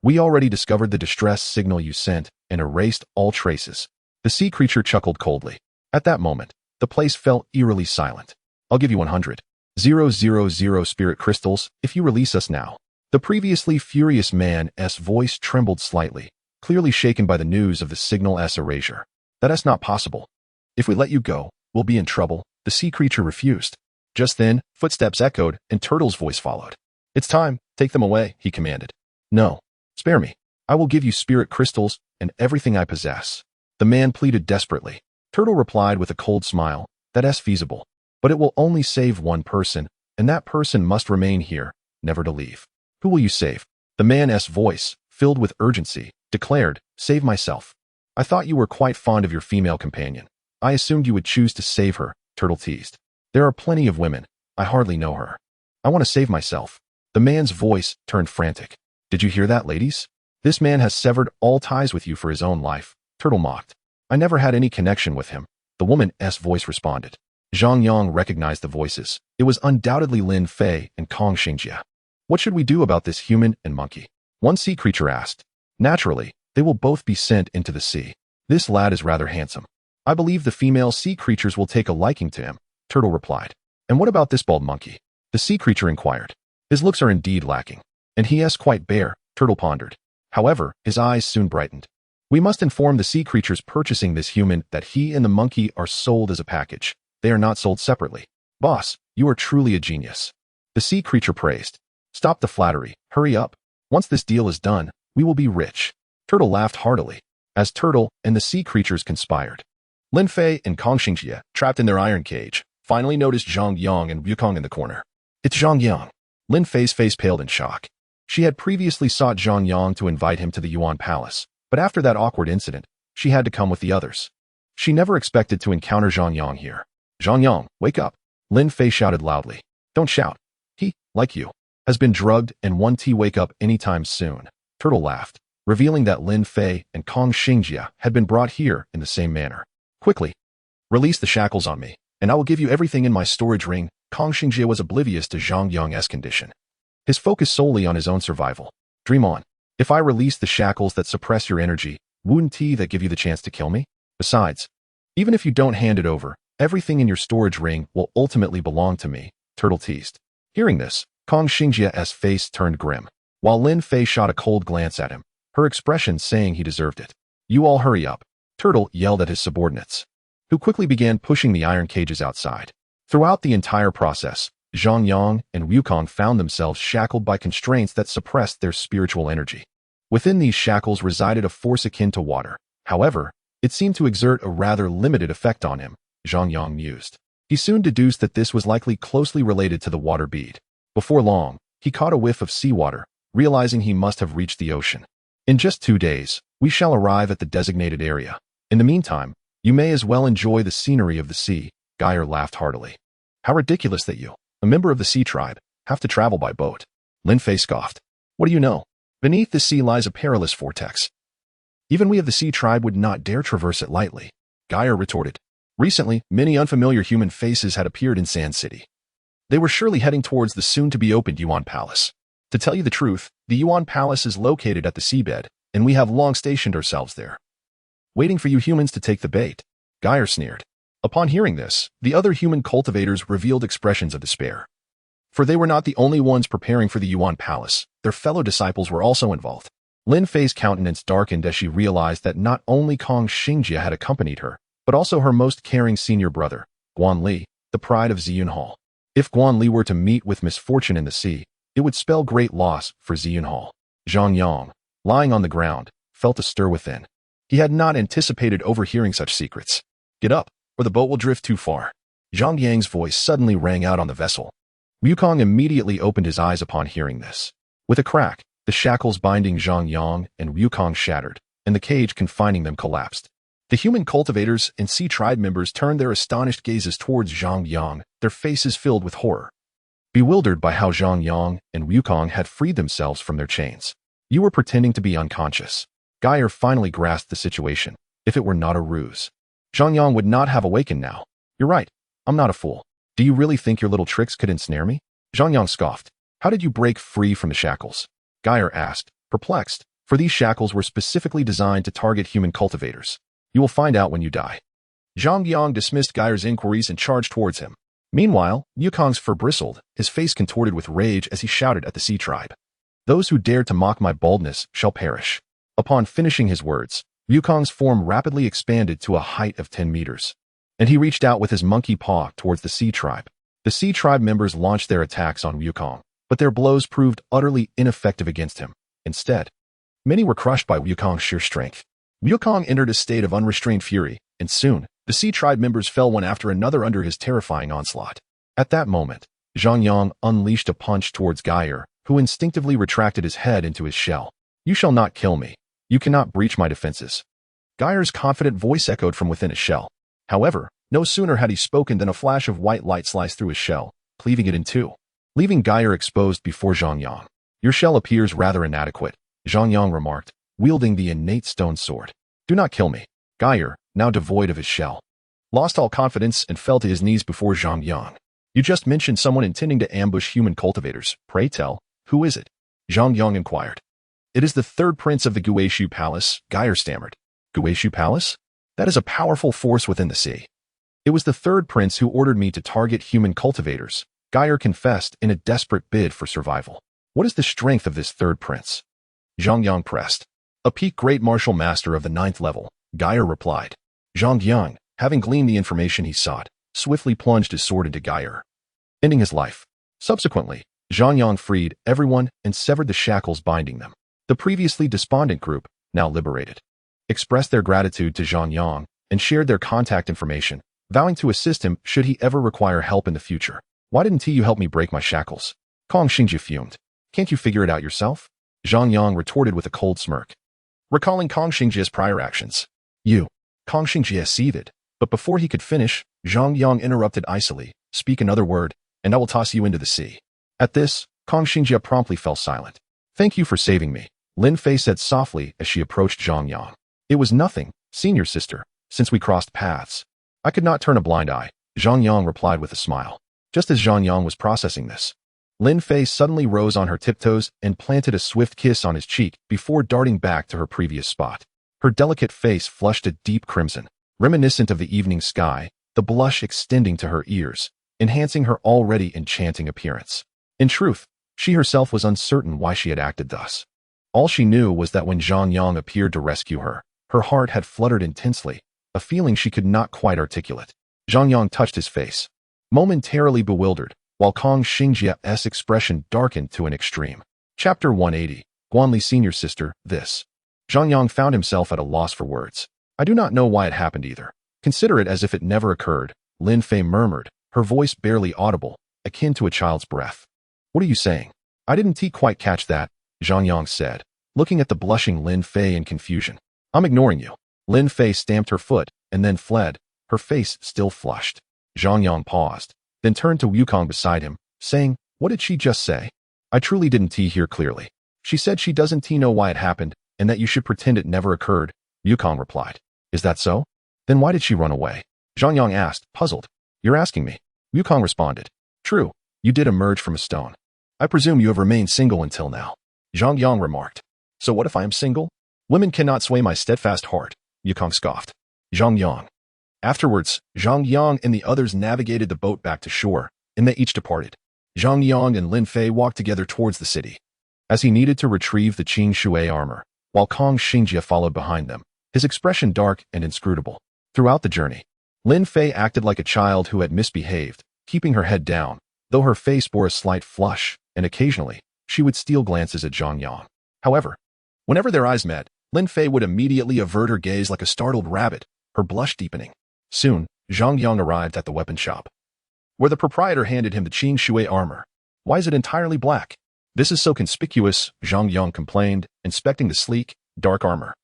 We already discovered the distress signal you sent and erased all traces. The sea creature chuckled coldly. At that moment, the place fell eerily silent. I'll give you 100,000 spirit crystals if you release us now. The previously furious man's voice trembled slightly, clearly shaken by the news of the signal's erasure. That's not possible. If we let you go, we'll be in trouble, the sea creature refused. Just then, footsteps echoed and Turtle's voice followed. It's time, take them away, he commanded. No, spare me. I will give you spirit crystals and everything I possess. The man pleaded desperately. Turtle replied with a cold smile, that's feasible. But it will only save one person, and that person must remain here, never to leave. Who will you save? The man's voice, filled with urgency, declared, save myself. I thought you were quite fond of your female companion. I assumed you would choose to save her, Turtle teased. There are plenty of women. I hardly know her. I want to save myself. The man's voice turned frantic. Did you hear that, ladies? This man has severed all ties with you for his own life, Turtle mocked. I never had any connection with him, the woman's voice responded. Zhang Yang recognized the voices. It was undoubtedly Lin Fei and Kong Xingjie. What should we do about this human and monkey? One sea creature asked. Naturally, they will both be sent into the sea. This lad is rather handsome. I believe the female sea creatures will take a liking to him, Turtle replied. And what about this bald monkey? The sea creature inquired. His looks are indeed lacking. And he is quite bare, Turtle pondered. However, his eyes soon brightened. We must inform the sea creatures purchasing this human that he and the monkey are sold as a package. They are not sold separately. Boss, you are truly a genius. The sea creature praised. Stop the flattery. Hurry up. Once this deal is done, we will be rich. Turtle laughed heartily, as Turtle and the sea creatures conspired. Lin Fei and Kong Xingjie, trapped in their iron cage, finally noticed Zhang Yang and Wukong in the corner. It's Zhang Yang. Lin Fei's face paled in shock. She had previously sought Zhang Yang to invite him to the Yuan Palace, but after that awkward incident, she had to come with the others. She never expected to encounter Zhang Yang here. Zhang Yang, wake up. Lin Fei shouted loudly. Don't shout. He, like you, has been drugged and won't wake up anytime soon. Turtle laughed, revealing that Lin Fei and Kong Xingjie had been brought here in the same manner. Quickly, release the shackles on me, and I will give you everything in my storage ring. Kong Xingjie was oblivious to Zhang Yang's condition. His focus solely on his own survival. Dream on. If I release the shackles that suppress your energy, wouldn't that give you the chance to kill me? Besides, even if you don't hand it over, everything in your storage ring will ultimately belong to me, Turtle teased. Hearing this, Kong Xingjie's face turned grim, while Lin Fei shot a cold glance at him, her expression saying he deserved it. You all hurry up, Turtle yelled at his subordinates, who quickly began pushing the iron cages outside. Throughout the entire process, Zhang Yang and Wukong found themselves shackled by constraints that suppressed their spiritual energy. Within these shackles resided a force akin to water. However, it seemed to exert a rather limited effect on him, Zhang Yang mused. He soon deduced that this was likely closely related to the water bead. Before long, he caught a whiff of seawater, realizing he must have reached the ocean. In just 2 days, we shall arrive at the designated area. In the meantime, you may as well enjoy the scenery of the sea. Geyer laughed heartily. How ridiculous that you, a member of the sea tribe, have to travel by boat. Lin Fei scoffed. What do you know? Beneath the sea lies a perilous vortex. Even we of the sea tribe would not dare traverse it lightly. Geyer retorted. Recently, many unfamiliar human faces had appeared in Sand City. They were surely heading towards the soon-to-be-opened Yuan Palace. To tell you the truth, the Yuan Palace is located at the seabed, and we have long stationed ourselves there, waiting for you humans to take the bait. Geyer sneered. Upon hearing this, the other human cultivators revealed expressions of despair. For they were not the only ones preparing for the Yuan Palace. Their fellow disciples were also involved. Lin Fei's countenance darkened as she realized that not only Kong Xingjie had accompanied her, but also her most caring senior brother, Guan Li, the pride of Ziyun Hall. If Guan Li were to meet with misfortune in the sea, it would spell great loss for Ziyun Hall. Zhang Yang, lying on the ground, felt a stir within. He had not anticipated overhearing such secrets. Get up, or the boat will drift too far. Zhang Yang's voice suddenly rang out on the vessel. Wukong immediately opened his eyes upon hearing this. With a crack, the shackles binding Zhang Yang and Wukong shattered, and the cage confining them collapsed. The human cultivators and sea tribe members turned their astonished gazes towards Zhang Yang, their faces filled with horror, bewildered by how Zhang Yang and Wukong had freed themselves from their chains. You were pretending to be unconscious. Geyer finally grasped the situation. If it were not a ruse, Zhang Yang would not have awakened now. You're right. I'm not a fool. Do you really think your little tricks could ensnare me? Zhang Yang scoffed. How did you break free from the shackles? Geyer asked, perplexed, for these shackles were specifically designed to target human cultivators. You will find out when you die. Zhang Yang dismissed Gaire's inquiries and charged towards him. Meanwhile, Yukong's fur bristled, his face contorted with rage as he shouted at the Sea Tribe. Those who dare to mock my boldness shall perish. Upon finishing his words, Yukong's form rapidly expanded to a height of 10 meters. And he reached out with his monkey paw towards the Sea Tribe. The Sea Tribe members launched their attacks on Yukong, but their blows proved utterly ineffective against him. Instead, many were crushed by Yukong's sheer strength. Yukong entered a state of unrestrained fury, and soon, the Sea Tribe members fell one after another under his terrifying onslaught. At that moment, Zhang Yang unleashed a punch towards Gaire, who instinctively retracted his head into his shell. You shall not kill me. You cannot breach my defenses. Gaire's confident voice echoed from within his shell. However, no sooner had he spoken than a flash of white light sliced through his shell, cleaving it in two, leaving Gaire exposed before Zhang Yang. Your shell appears rather inadequate, Zhang Yang remarked, wielding the innate stone sword. Do not kill me. Gaire, now devoid of his shell, lost all confidence and fell to his knees before Zhang Yang. You just mentioned someone intending to ambush human cultivators. Pray tell, who is it? Zhang Yang inquired. It is the third prince of the Guishu Palace, Gaire stammered. Guishu Palace? That is a powerful force within the sea. It was the third prince who ordered me to target human cultivators, Gaire confessed in a desperate bid for survival. What is the strength of this third prince? Zhang Yang pressed. A peak great martial master of the 9th level, Gaire replied. Zhang Yang, having gleaned the information he sought, swiftly plunged his sword into Gaire, ending his life. Subsequently, Zhang Yang freed everyone and severed the shackles binding them. The previously despondent group, now liberated, expressed their gratitude to Zhang Yang and shared their contact information, vowing to assist him should he ever require help in the future. Why didn't you help me break my shackles? Kong Xingji fumed. Can't you figure it out yourself? Zhang Yang retorted with a cold smirk. Recalling Kong Xingji's prior actions. Kong Xingji seethed, but before he could finish, Zhang Yang interrupted icily, speak another word, and I will toss you into the sea. At this, Kong Xingji promptly fell silent. Thank you for saving me, Lin Fei said softly as she approached Zhang Yang. It was nothing, senior sister, since we crossed paths. I could not turn a blind eye, Zhang Yang replied with a smile. Just as Zhang Yang was processing this, Lin Fei suddenly rose on her tiptoes and planted a swift kiss on his cheek before darting back to her previous spot. Her delicate face flushed a deep crimson, reminiscent of the evening sky, the blush extending to her ears, enhancing her already enchanting appearance. In truth, she herself was uncertain why she had acted thus. All she knew was that when Zhang Yang appeared to rescue her, her heart had fluttered intensely, a feeling she could not quite articulate. Zhang Yang touched his face, momentarily bewildered, while Kong Xingjia's expression darkened to an extreme. Chapter 180, Guanli Senior Sister, this. Zhang Yang found himself at a loss for words. I do not know why it happened either. Consider it as if it never occurred, Lin Fei murmured, her voice barely audible, akin to a child's breath. What are you saying? I didn't quite catch that, Zhang Yang said, looking at the blushing Lin Fei in confusion. I'm ignoring you. Lin Fei stamped her foot, and then fled, her face still flushed. Zhang Yang paused, then turned to Yukong beside him, saying, what did she just say? I truly didn't hear clearly. She said she doesn't know why it happened, and that you should pretend it never occurred, Yukong replied. Is that so? Then why did she run away? Zhang Yang asked, puzzled. You're asking me. Yukong responded. True, you did emerge from a stone. I presume you have remained single until now. Zhang Yang remarked. So what if I am single? Women cannot sway my steadfast heart, Yukong scoffed. Zhang Yang. Afterwards, Zhang Yang and the others navigated the boat back to shore, and they each departed. Zhang Yang and Lin Fei walked together towards the city. As he needed to retrieve the Qing Shui armor, while Kong Xingjia followed behind them, his expression dark and inscrutable. Throughout the journey, Lin Fei acted like a child who had misbehaved, keeping her head down, though her face bore a slight flush, and occasionally, she would steal glances at Zhang Yang. However, whenever their eyes met, Lin Fei would immediately avert her gaze like a startled rabbit, her blush deepening. Soon, Zhang Yang arrived at the weapon shop, where the proprietor handed him the Qing Shui armor. Why is it entirely black? This is so conspicuous, Zhang Yang complained, inspecting the sleek, dark armor.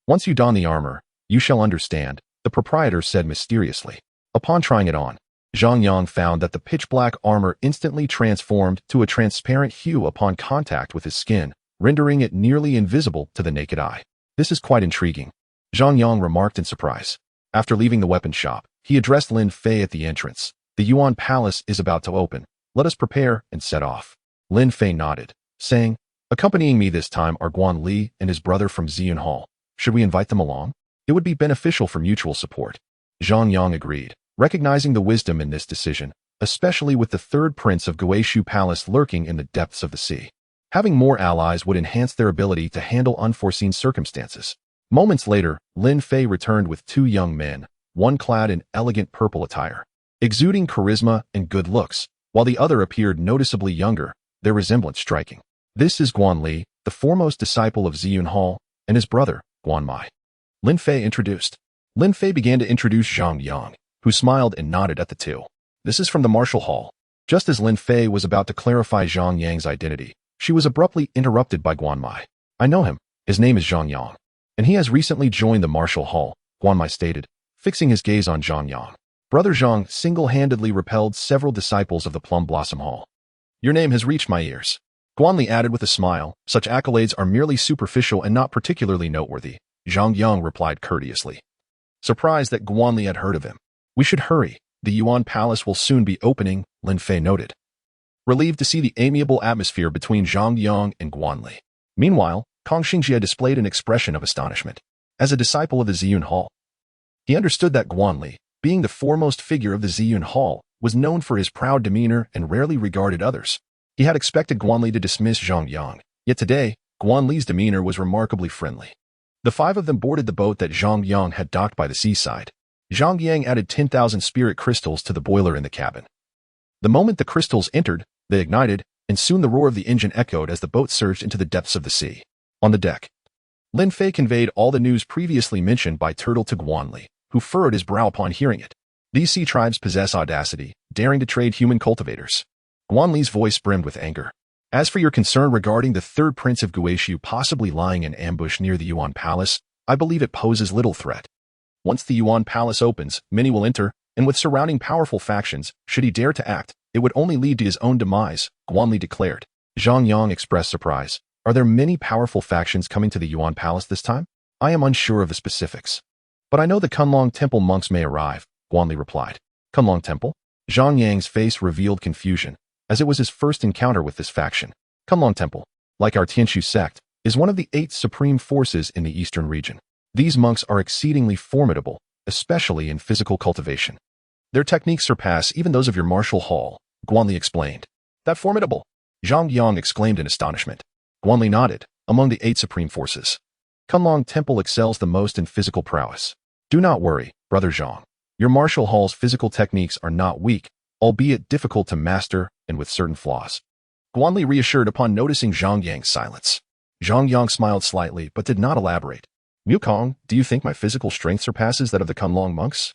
Once you don the armor, you shall understand, the proprietor said mysteriously. Upon trying it on, Zhang Yang found that the pitch-black armor instantly transformed to a transparent hue upon contact with his skin, rendering it nearly invisible to the naked eye. This is quite intriguing, Zhang Yang remarked in surprise. After leaving the weapon shop, he addressed Lin Fei at the entrance. The Yuan Palace is about to open. Let us prepare and set off. Lin Fei nodded, saying, accompanying me this time are Guan Li and his brother from Ziyun Hall. Should we invite them along? It would be beneficial for mutual support. Zhang Yang agreed, recognizing the wisdom in this decision, especially with the third prince of Guishu Palace lurking in the depths of the sea. Having more allies would enhance their ability to handle unforeseen circumstances. Moments later, Lin Fei returned with two young men, one clad in elegant purple attire, exuding charisma and good looks, while the other appeared noticeably younger, their resemblance striking. This is Guan Li, the foremost disciple of Ziyun Hall, and his brother, Guan Mai. Lin Fei introduced. Lin Fei began to introduce Zhang Yang, who smiled and nodded at the two. This is from the Martial Hall. Just as Lin Fei was about to clarify Zhang Yang's identity, she was abruptly interrupted by Guan Mai. I know him. His name is Zhang Yang, and he has recently joined the Martial Hall, Guan Mai stated, fixing his gaze on Zhang Yang. Brother Zhang single-handedly repelled several disciples of the Plum Blossom Hall. Your name has reached my ears. Guan Li added with a smile, such accolades are merely superficial and not particularly noteworthy. Zhang Yang replied courteously, surprised that Guan Li had heard of him. We should hurry. The Yuan Palace will soon be opening, Lin Fei noted, relieved to see the amiable atmosphere between Zhang Yang and Guan Li. Meanwhile, Kong Xingjie displayed an expression of astonishment. As a disciple of the Ziyun Hall, he understood that Guan Li, being the foremost figure of the Ziyun Hall, was known for his proud demeanor and rarely regarded others. He had expected Guan Li to dismiss Zhang Yang, yet today, Guan Li's demeanor was remarkably friendly. The five of them boarded the boat that Zhang Yang had docked by the seaside. Zhang Yang added 10,000 spirit crystals to the boiler in the cabin. The moment the crystals entered, they ignited, and soon the roar of the engine echoed as the boat surged into the depths of the sea. On the deck, Lin Fei conveyed all the news previously mentioned by Turtle to Guan Li, who furrowed his brow upon hearing it. These sea tribes possess audacity, daring to trade human cultivators. Guan Li's voice brimmed with anger. As for your concern regarding the third prince of Guishu possibly lying in ambush near the Yuan Palace, I believe it poses little threat. Once the Yuan Palace opens, many will enter, and with surrounding powerful factions, should he dare to act, it would only lead to his own demise, Guan Li declared. Zhang Yang expressed surprise. Are there many powerful factions coming to the Yuan Palace this time? I am unsure of the specifics. But I know the Kunlong Temple monks may arrive, Guan Li replied. Kunlong Temple? Zhang Yang's face revealed confusion, as it was his first encounter with this faction. Kunlong Temple, like our Tianshu sect, is one of the 8 supreme forces in the eastern region. These monks are exceedingly formidable, especially in physical cultivation. Their techniques surpass even those of your martial hall, Guan Li explained. That formidable? Zhang Yang exclaimed in astonishment. Guan Li nodded. Among the 8 supreme forces, Kunlong Temple excels the most in physical prowess. Do not worry, Brother Zhang. Your martial hall's physical techniques are not weak, albeit difficult to master and with certain flaws. Guan Li reassured upon noticing Zhang Yang's silence. Zhang Yang smiled slightly but did not elaborate. Wukong, do you think my physical strength surpasses that of the Kunlong monks?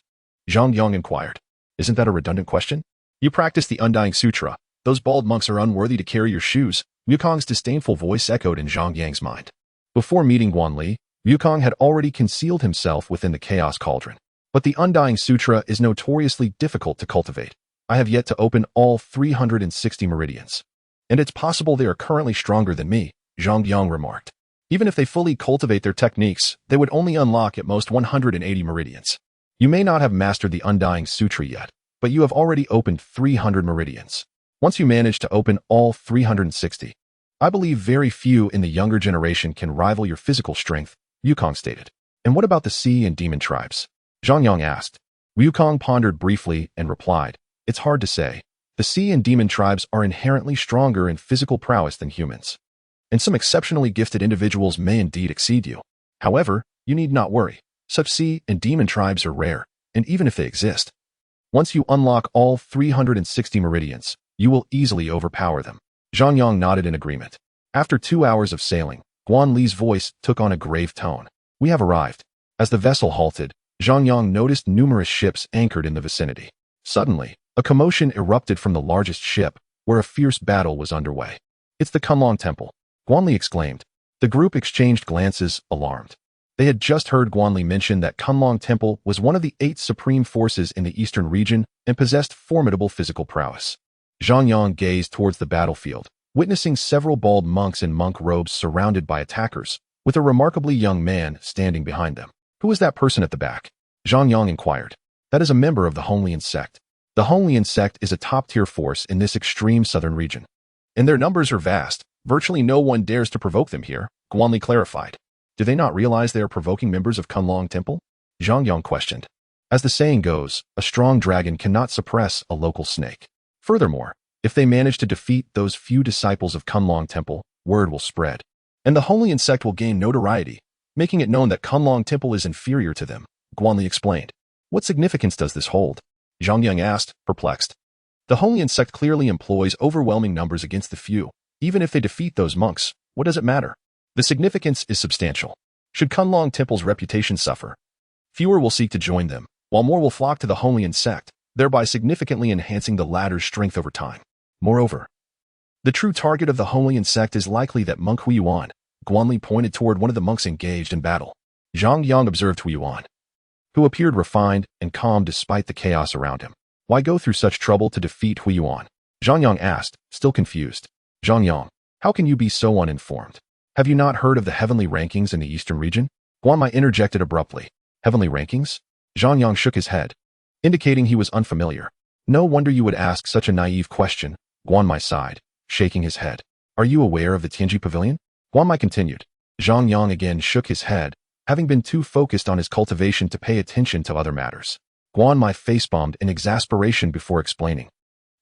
Zhang Yang inquired. Isn't that a redundant question? You practice the Undying Sutra. Those bald monks are unworthy to carry your shoes. Wukong's disdainful voice echoed in Zhang Yang's mind. Before meeting Guan Li, Wukong had already concealed himself within the Chaos Cauldron. But the Undying Sutra is notoriously difficult to cultivate. I have yet to open all 360 meridians. And it's possible they are currently stronger than me, Zhang Yang remarked. Even if they fully cultivate their techniques, they would only unlock at most 180 meridians. You may not have mastered the Undying Sutra yet, but you have already opened 300 meridians. Once you manage to open all 360, I believe very few in the younger generation can rival your physical strength, Wukong stated. And what about the sea and demon tribes? Zhang Yang asked. Wukong pondered briefly and replied, it's hard to say. The sea and demon tribes are inherently stronger in physical prowess than humans, and some exceptionally gifted individuals may indeed exceed you. However, you need not worry. Such sea and demon tribes are rare, and even if they exist, once you unlock all 360 meridians, you will easily overpower them. Zhang Yang nodded in agreement. After 2 hours of sailing, Guan Li's voice took on a grave tone. We have arrived. As the vessel halted, Zhang Yang noticed numerous ships anchored in the vicinity. Suddenly, a commotion erupted from the largest ship, where a fierce battle was underway. It's the Kunlong Temple, Guan Li exclaimed. The group exchanged glances, alarmed. They had just heard Guan Li mention that Kunlong Temple was one of the 8 supreme forces in the eastern region and possessed formidable physical prowess. Zhang Yang gazed towards the battlefield, witnessing several bald monks in monk robes surrounded by attackers, with a remarkably young man standing behind them. Who is that person at the back? Zhang Yang inquired. That is a member of the Honglian Sect. The Honglian Sect is a top-tier force in this extreme southern region, and their numbers are vast. Virtually no one dares to provoke them here, Guan Li clarified. Do they not realize they are provoking members of Kunlong Temple? Zhang Yang questioned. As the saying goes, a strong dragon cannot suppress a local snake. Furthermore, if they manage to defeat those few disciples of Kunlong Temple, word will spread, and the Holy Sect will gain notoriety, making it known that Kunlong Temple is inferior to them, Guanli explained. What significance does this hold? Zhang Yang asked, perplexed. The Holy Sect clearly employs overwhelming numbers against the few. Even if they defeat those monks, what does it matter? The significance is substantial. Should Kunlong Temple's reputation suffer, fewer will seek to join them, while more will flock to the Holy Sect, thereby significantly enhancing the latter's strength over time. Moreover, the true target of the Holy Sect is likely that monk Huiyuan. Guanli pointed toward one of the monks engaged in battle. Zhang Yang observed Huiyuan, who appeared refined and calm despite the chaos around him. Why go through such trouble to defeat Huiyuan? Zhang Yang asked, still confused. Zhang Yang, how can you be so uninformed? Have you not heard of the heavenly rankings in the eastern region? Guanli interjected abruptly. Heavenly rankings? Zhang Yang shook his head, indicating he was unfamiliar. No wonder you would ask such a naive question, Guanli sighed, shaking his head. Are you aware of the Tianji Pavilion? Guanli continued. Zhang Yang again shook his head, having been too focused on his cultivation to pay attention to other matters. Guanli face-bombed in exasperation before explaining.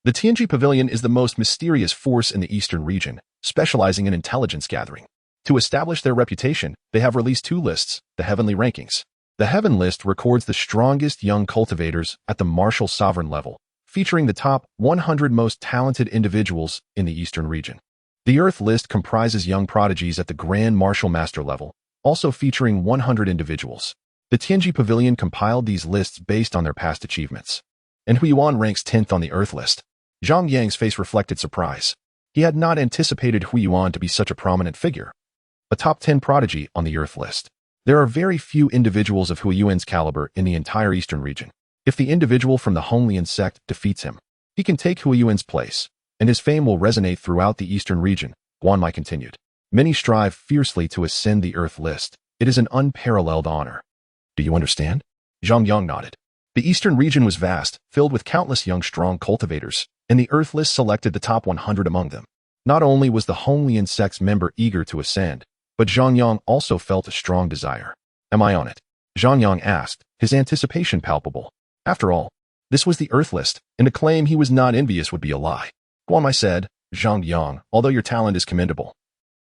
The Tianji Pavilion is the most mysterious force in the eastern region, specializing in intelligence gathering. To establish their reputation, they have released 2 lists, the Heavenly Rankings. The Heaven list records the strongest young cultivators at the martial sovereign level, featuring the top 100 most talented individuals in the eastern region. The Earth list comprises young prodigies at the Grand Martial Master level, also featuring 100 individuals. The Tianji Pavilion compiled these lists based on their past achievements, and Huiyuan ranks 10th on the Earth list. Zhang Yang's face reflected surprise. He had not anticipated Huiyuan to be such a prominent figure. A top 10 prodigy on the Earth list. There are very few individuals of Huiyuan's caliber in the entire eastern region. If the individual from the Holy Sect defeats him, he can take Huiyuan's place, and his fame will resonate throughout the eastern region, Guanli continued. Many strive fiercely to ascend the Earth list. It is an unparalleled honor. Do you understand? Zhang Yang nodded. The eastern region was vast, filled with countless young strong cultivators, and the Earth list selected the top 100 among them. Not only was the Holy Sect's member eager to ascend, but Zhang Yang also felt a strong desire. Am I on it? Zhang Yang asked, his anticipation palpable. After all, this was the Earth list, and to claim he was not envious would be a lie. Guanli said, Zhang Yang, although your talent is commendable,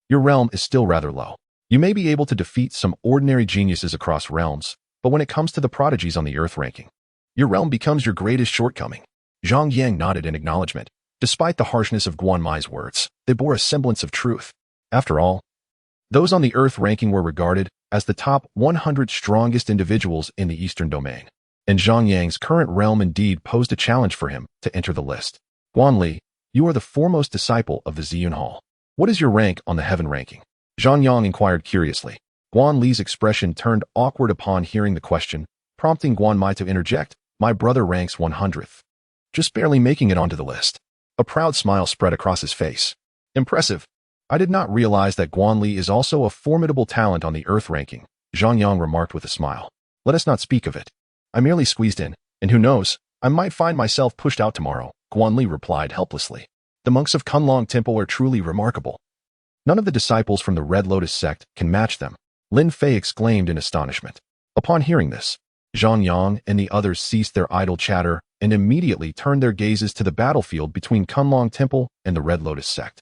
your realm is still rather low. You may be able to defeat some ordinary geniuses across realms, but when it comes to the prodigies on the Earth ranking, your realm becomes your greatest shortcoming. Zhang Yang nodded in acknowledgement. Despite the harshness of Guanli's words, they bore a semblance of truth. After all, those on the Earth ranking were regarded as the top 100 strongest individuals in the Eastern domain, and Zhang Yang's current realm indeed posed a challenge for him to enter the list. Guanli, you are the foremost disciple of the Ziyun Hall. What is your rank on the heaven ranking? Zhang Yang inquired curiously. Guanli's expression turned awkward upon hearing the question, prompting Guanli to interject. My brother ranks 100th. Just barely making it onto the list. A proud smile spread across his face. Impressive. I did not realize that Guanli is also a formidable talent on the Earth ranking, Zhang Yang remarked with a smile. Let us not speak of it. I merely squeezed in, and who knows, I might find myself pushed out tomorrow, Guanli replied helplessly. The monks of Kunlong Temple are truly remarkable. None of the disciples from the Red Lotus sect can match them, Lin Fei exclaimed in astonishment. Upon hearing this, Zhang Yang and the others ceased their idle chatter and immediately turned their gazes to the battlefield between Kunlong Temple and the Red Lotus sect.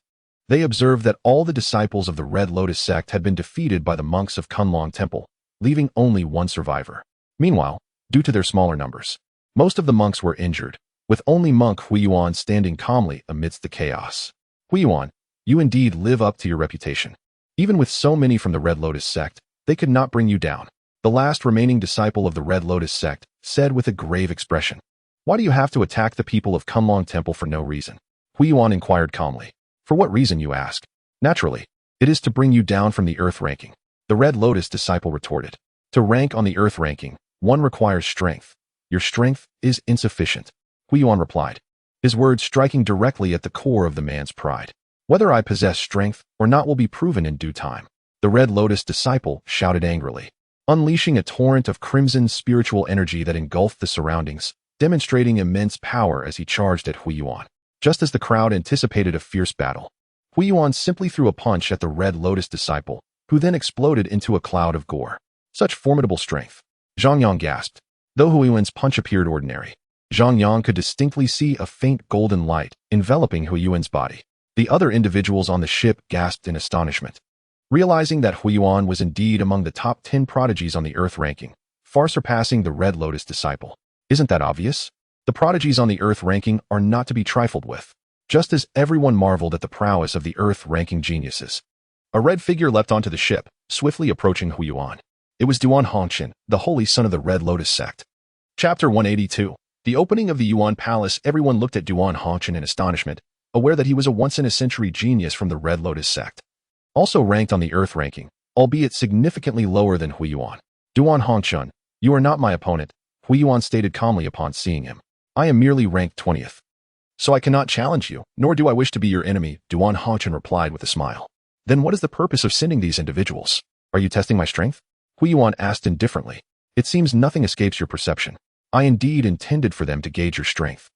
They observed that all the disciples of the Red Lotus sect had been defeated by the monks of Kunlong Temple, leaving only one survivor. Meanwhile, due to their smaller numbers, most of the monks were injured, with only monk Huiyuan standing calmly amidst the chaos. Huiyuan, you indeed live up to your reputation. Even with so many from the Red Lotus sect, they could not bring you down. The last remaining disciple of the Red Lotus sect said with a grave expression. Why do you have to attack the people of Kunlong Temple for no reason? Huiyuan inquired calmly. For what reason, you ask? Naturally, it is to bring you down from the Earth ranking. The Red Lotus disciple retorted. To rank on the Earth ranking, one requires strength. Your strength is insufficient. Huiyuan replied, his words striking directly at the core of the man's pride. Whether I possess strength or not will be proven in due time. The Red Lotus disciple shouted angrily, unleashing a torrent of crimson spiritual energy that engulfed the surroundings, demonstrating immense power as he charged at Huiyuan. Just as the crowd anticipated a fierce battle, Huiyuan simply threw a punch at the Red Lotus disciple, who then exploded into a cloud of gore. Such formidable strength. Zhang Yang gasped. Though Huiyuan's punch appeared ordinary, Zhang Yang could distinctly see a faint golden light enveloping Huiyuan's body. The other individuals on the ship gasped in astonishment, realizing that Huiyuan was indeed among the top 10 prodigies on the Earth ranking, far surpassing the Red Lotus disciple. Isn't that obvious? The prodigies on the Earth ranking are not to be trifled with. Just as everyone marveled at the prowess of the Earth ranking geniuses, a red figure leapt onto the ship, swiftly approaching Huiyuan. It was Duan Chen, the holy son of the Red Lotus Sect. Chapter 182. The opening of the Yuan Palace. Everyone looked at Duan Chen in astonishment, aware that he was a once-in-a-century genius from the Red Lotus Sect, also ranked on the Earth ranking, albeit significantly lower than Huiyuan. Duan Chen, you are not my opponent, Huiyuan stated calmly upon seeing him. I am merely ranked 20th. So I cannot challenge you, nor do I wish to be your enemy, Duan Chen replied with a smile. Then what is the purpose of sending these individuals? Are you testing my strength? Huiyuan asked indifferently. It seems nothing escapes your perception. I indeed intended for them to gauge your strength.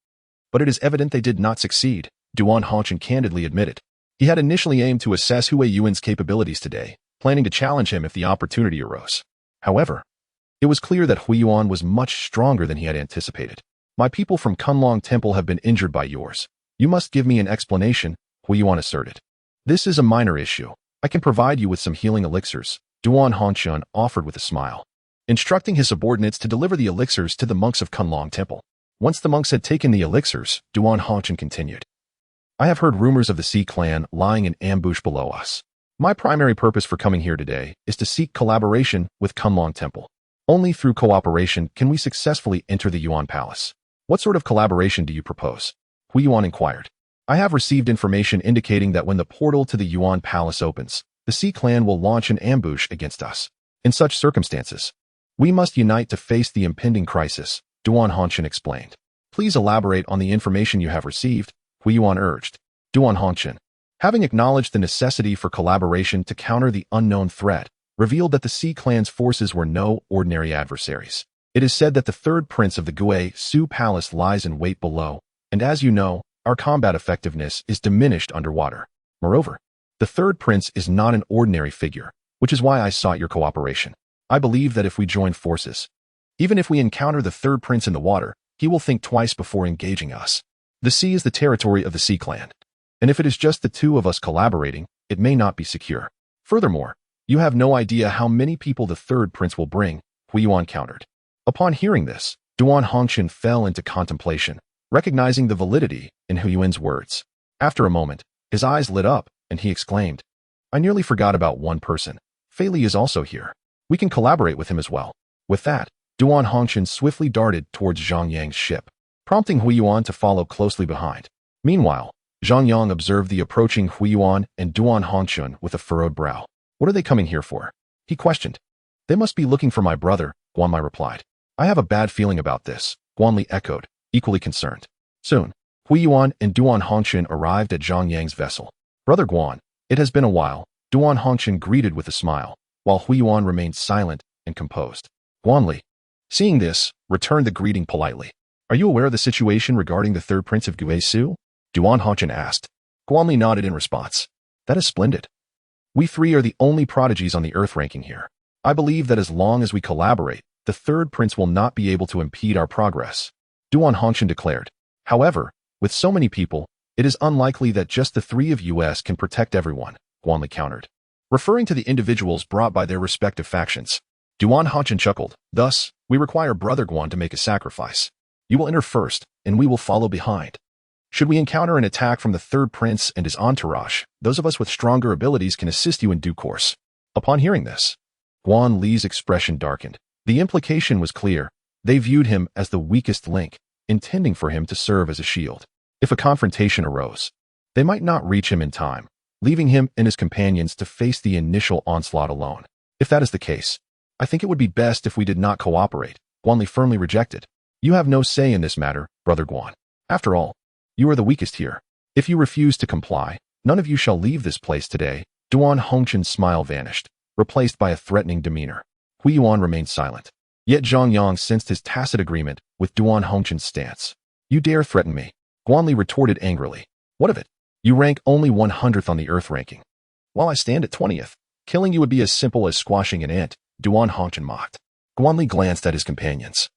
But it is evident they did not succeed, Duan Chen candidly admitted. He had initially aimed to assess Huiyuan's capabilities today, planning to challenge him if the opportunity arose. However, it was clear that Huiyuan was much stronger than he had anticipated. My people from Kunlong Temple have been injured by yours. You must give me an explanation, Huiyuan asserted. This is a minor issue. I can provide you with some healing elixirs, Duan Chen offered with a smile, instructing his subordinates to deliver the elixirs to the monks of Kunlong Temple. Once the monks had taken the elixirs, Duan Chen continued. I have heard rumors of the Sea clan lying in ambush below us. My primary purpose for coming here today is to seek collaboration with Kunlong Temple. Only through cooperation can we successfully enter the Yuan Palace. What sort of collaboration do you propose? Huiyuan inquired. I have received information indicating that when the portal to the Yuan Palace opens, the Sea clan will launch an ambush against us. In such circumstances, we must unite to face the impending crisis, Duan Chen explained. Please elaborate on the information you have received, Huiyuan urged. Duan Chen, having acknowledged the necessity for collaboration to counter the unknown threat, revealed that the Sea clan's forces were no ordinary adversaries. It is said that the third prince of the Gui Su Palace lies in wait below, and as you know, our combat effectiveness is diminished underwater. Moreover, the third prince is not an ordinary figure, which is why I sought your cooperation. I believe that if we join forces, even if we encounter the third prince in the water, he will think twice before engaging us. The sea is the territory of the Sea clan, and if it is just the two of us collaborating, it may not be secure. Furthermore, you have no idea how many people the third prince will bring, Huiyuan countered. Upon hearing this, Duan Chen fell into contemplation, recognizing the validity in Huiyuan's words. After a moment, his eyes lit up, and he exclaimed, I nearly forgot about one person. Fei Li is also here. We can collaborate with him as well. With that, Duan Chen swiftly darted towards Zhang Yang's ship, prompting Huiyuan to follow closely behind. Meanwhile, Zhang Yang observed the approaching Huiyuan and Duan Chen with a furrowed brow. What are they coming here for? He questioned. They must be looking for my brother, Guanli replied. I have a bad feeling about this, Guanli echoed, equally concerned. Soon, Huiyuan and Duan Chen arrived at Zhang Yang's vessel. Brother Guan, it has been a while, Duan Chen greeted with a smile, while Huiyuan remained silent and composed. Guanli, seeing this, returned the greeting politely. Are you aware of the situation regarding the third prince of Gui Su? Duan Chen asked. Guanli nodded in response. That is splendid. We three are the only prodigies on the Earth ranking here. I believe that as long as we collaborate, the third prince will not be able to impede our progress, Duan Chen declared. However, with so many people, it is unlikely that just the three of us can protect everyone, Guanli countered, referring to the individuals brought by their respective factions. Duan Chen chuckled. Thus, we require Brother Guan to make a sacrifice. You will enter first, and we will follow behind. Should we encounter an attack from the third prince and his entourage, those of us with stronger abilities can assist you in due course. Upon hearing this, Guan Li's expression darkened. The implication was clear. They viewed him as the weakest link, intending for him to serve as a shield. If a confrontation arose, they might not reach him in time, leaving him and his companions to face the initial onslaught alone. If that is the case, I think it would be best if we did not cooperate, Guan Li firmly rejected. You have no say in this matter, Brother Guan. After all, you are the weakest here. If you refuse to comply, none of you shall leave this place today. Duan Chen's smile vanished, replaced by a threatening demeanor. Huiyuan remained silent. Yet Zhang Yang sensed his tacit agreement with Duan Chen's stance. You dare threaten me? Guan Li retorted angrily. What of it? You rank only 100th on the Earth ranking, while I stand at 20th. Killing you would be as simple as squashing an ant, Duan Chen mocked. Guan Li glanced at his companions.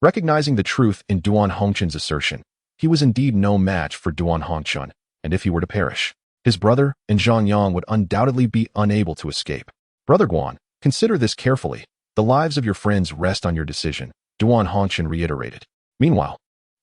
Recognizing the truth in Duan Hongchen's assertion, he was indeed no match for Duan Hongchen, and if he were to perish, his brother and Zhang Yang would undoubtedly be unable to escape. Brother Guan, consider this carefully. The lives of your friends rest on your decision, Duan Hongchen reiterated. Meanwhile,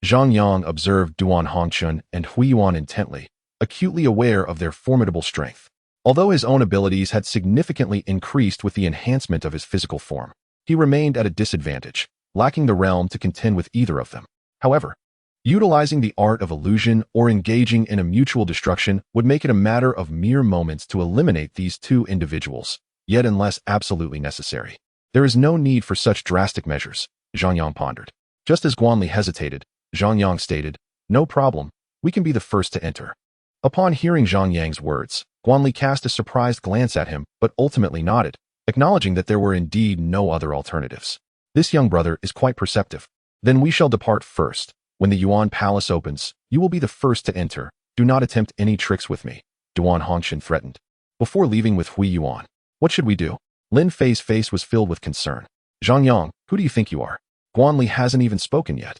Zhang Yang observed Duan Hongchen and Hui Yuan intently, acutely aware of their formidable strength. Although his own abilities had significantly increased with the enhancement of his physical form, he remained at a disadvantage, lacking the realm to contend with either of them. However, utilizing the art of illusion or engaging in a mutual destruction would make it a matter of mere moments to eliminate these two individuals, yet unless absolutely necessary. There is no need for such drastic measures, Zhang Yang pondered. Just as Guanli hesitated, Zhang Yang stated, "No problem, we can be the first to enter." Upon hearing Zhang Yang's words, Guanli cast a surprised glance at him but ultimately nodded, acknowledging that there were indeed no other alternatives. This young brother is quite perceptive. Then we shall depart first. When the Yuan Palace opens, you will be the first to enter. Do not attempt any tricks with me, Duan Hongchen threatened. Before leaving with Hui Yuan, what should we do? Lin Fei's face was filled with concern. Zhang Yang, who do you think you are? Guanli hasn't even spoken yet.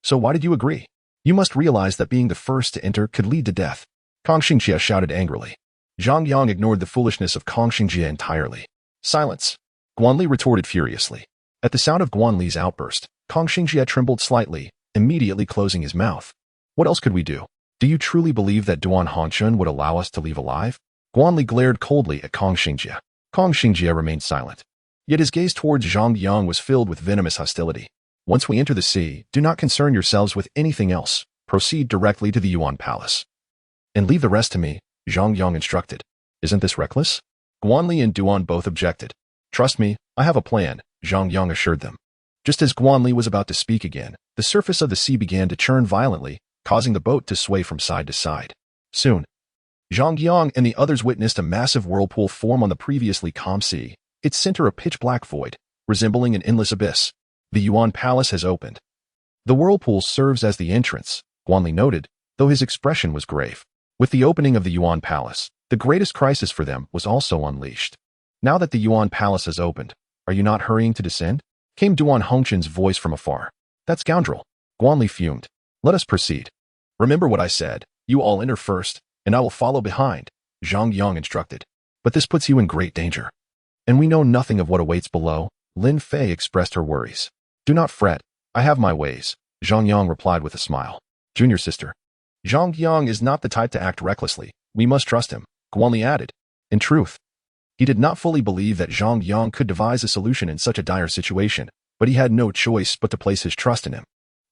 So why did you agree? You must realize that being the first to enter could lead to death. Kong Xingjie shouted angrily. Zhang Yang ignored the foolishness of Kong Xingjie entirely. Silence. Guanli retorted furiously. At the sound of Guanli's outburst, Kong Xingjie trembled slightly, immediately closing his mouth. What else could we do? Do you truly believe that Duan Hongchen would allow us to leave alive? Guanli glared coldly at Kong Xingjie. Kong Xingjie remained silent. Yet his gaze towards Zhang Yang was filled with venomous hostility. Once we enter the sea, do not concern yourselves with anything else. Proceed directly to the Yuan Palace. And leave the rest to me, Zhang Yang instructed. Isn't this reckless? Guanli and Duan both objected. Trust me, I have a plan, Zhang Yang assured them. Just as Guanli was about to speak again, the surface of the sea began to churn violently, causing the boat to sway from side to side. Soon, Zhang Yang and the others witnessed a massive whirlpool form on the previously calm sea, its center a pitch-black void, resembling an endless abyss. The Yuan Palace has opened. The whirlpool serves as the entrance, Guanli noted, though his expression was grave. With the opening of the Yuan Palace, the greatest crisis for them was also unleashed. Now that the Yuan Palace has opened, are you not hurrying to descend? Came Duan Hongchen's voice from afar. That scoundrel. Guanli fumed. Let us proceed. Remember what I said. You all enter first, and I will follow behind, Zhang Yang instructed. But this puts you in great danger. And we know nothing of what awaits below, Lin Fei expressed her worries. Do not fret. I have my ways, Zhang Yang replied with a smile. Junior sister. Zhang Yang is not the type to act recklessly. We must trust him, Guanli added. In truth, he did not fully believe that Zhang Yang could devise a solution in such a dire situation, but he had no choice but to place his trust in him.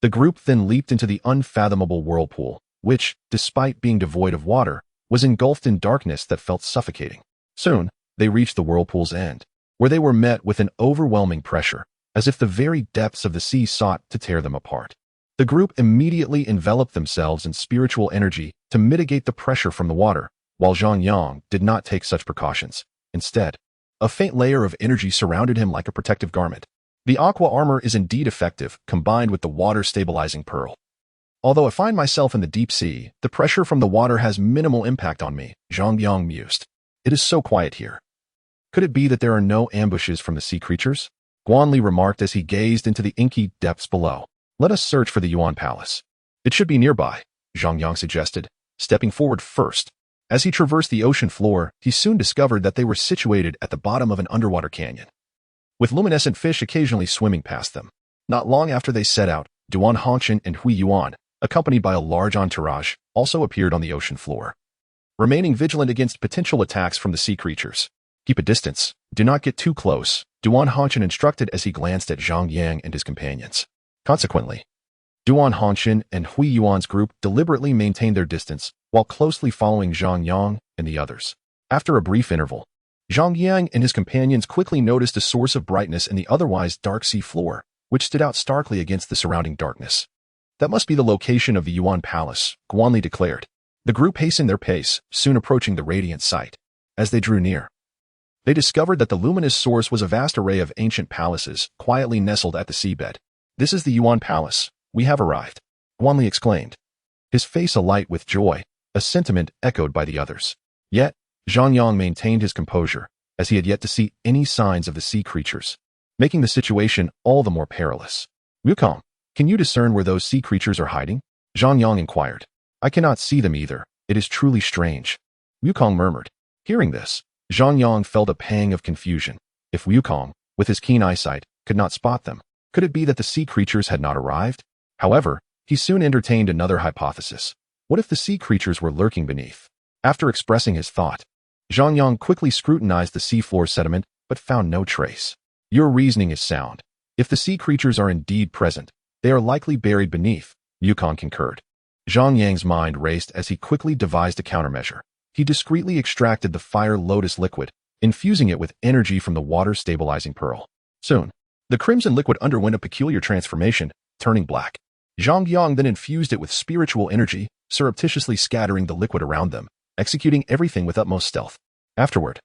The group then leaped into the unfathomable whirlpool, which, despite being devoid of water, was engulfed in darkness that felt suffocating. Soon, they reached the whirlpool's end, where they were met with an overwhelming pressure, as if the very depths of the sea sought to tear them apart. The group immediately enveloped themselves in spiritual energy to mitigate the pressure from the water, while Zhang Yang did not take such precautions. Instead, a faint layer of energy surrounded him like a protective garment. The aqua armor is indeed effective, combined with the water-stabilizing pearl. Although I find myself in the deep sea, the pressure from the water has minimal impact on me, Zhang Yang mused. It is so quiet here. Could it be that there are no ambushes from the sea creatures? Guanli remarked as he gazed into the inky depths below. Let us search for the Yuan Palace. It should be nearby, Zhang Yang suggested, stepping forward first. As he traversed the ocean floor, he soon discovered that they were situated at the bottom of an underwater canyon, with luminescent fish occasionally swimming past them. Not long after they set out, Duan Hongchen and Hui Yuan, accompanied by a large entourage, also appeared on the ocean floor, remaining vigilant against potential attacks from the sea creatures. Keep a distance. Do not get too close, Duan Hongchen instructed as he glanced at Zhang Yang and his companions. Consequently, Duan Hongchen and Hui Yuan's group deliberately maintained their distance while closely following Zhang Yang and the others. After a brief interval, Zhang Yang and his companions quickly noticed a source of brightness in the otherwise dark sea floor, which stood out starkly against the surrounding darkness. That must be the location of the Yuan Palace, Guanli declared. The group hastened their pace, soon approaching the radiant site. As they drew near, they discovered that the luminous source was a vast array of ancient palaces, quietly nestled at the seabed. This is the Yuan Palace. We have arrived, Guanli exclaimed, his face alight with joy, a sentiment echoed by the others. Yet, Zhang Yang maintained his composure, as he had yet to see any signs of the sea creatures, making the situation all the more perilous. Wukong, Can you discern where those sea creatures are hiding? Zhang Yang inquired. I cannot see them either. It is truly strange. Wukong murmured. Hearing this, Zhang Yang felt a pang of confusion. If Wukong, with his keen eyesight, could not spot them, could it be that the sea creatures had not arrived? However, he soon entertained another hypothesis. What if the sea creatures were lurking beneath? After expressing his thought, Zhang Yang quickly scrutinized the seafloor sediment but found no trace. Your reasoning is sound. If the sea creatures are indeed present, they are likely buried beneath, Wukong concurred. Zhang Yang's mind raced as he quickly devised a countermeasure. He discreetly extracted the fire lotus liquid, infusing it with energy from the water-stabilizing pearl. Soon, the crimson liquid underwent a peculiar transformation, turning black. Zhang Yang then infused it with spiritual energy, surreptitiously scattering the liquid around them, executing everything with utmost stealth. Afterward,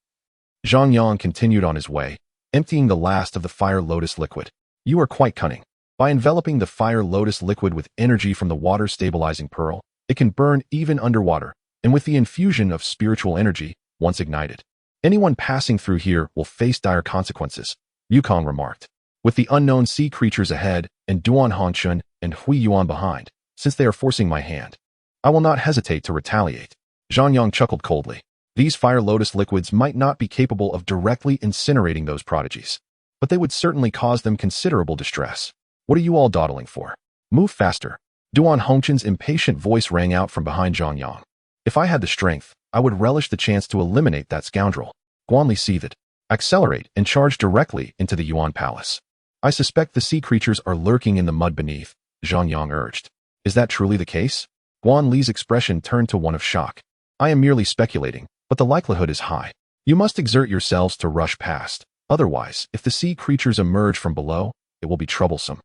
Zhang Yang continued on his way, emptying the last of the fire lotus liquid. You are quite cunning. By enveloping the fire lotus liquid with energy from the water-stabilizing pearl, it can burn even underwater, and with the infusion of spiritual energy, once ignited, anyone passing through here will face dire consequences, Wukong remarked. With the unknown sea creatures ahead and Duan Hongchun and Hui Yuan behind, since they are forcing my hand, I will not hesitate to retaliate. Zhang Yang chuckled coldly. These fire lotus liquids might not be capable of directly incinerating those prodigies, but they would certainly cause them considerable distress. What are you all dawdling for? Move faster. Duan Hongchun's impatient voice rang out from behind Zhang Yang. If I had the strength, I would relish the chance to eliminate that scoundrel. Guanli seethed. Accelerate and charge directly into the Yuan Palace. I suspect the sea creatures are lurking in the mud beneath, Zhang Yang urged. Is that truly the case? Guan Li's expression turned to one of shock. I am merely speculating, but the likelihood is high. You must exert yourselves to rush past. Otherwise, if the sea creatures emerge from below, it will be troublesome.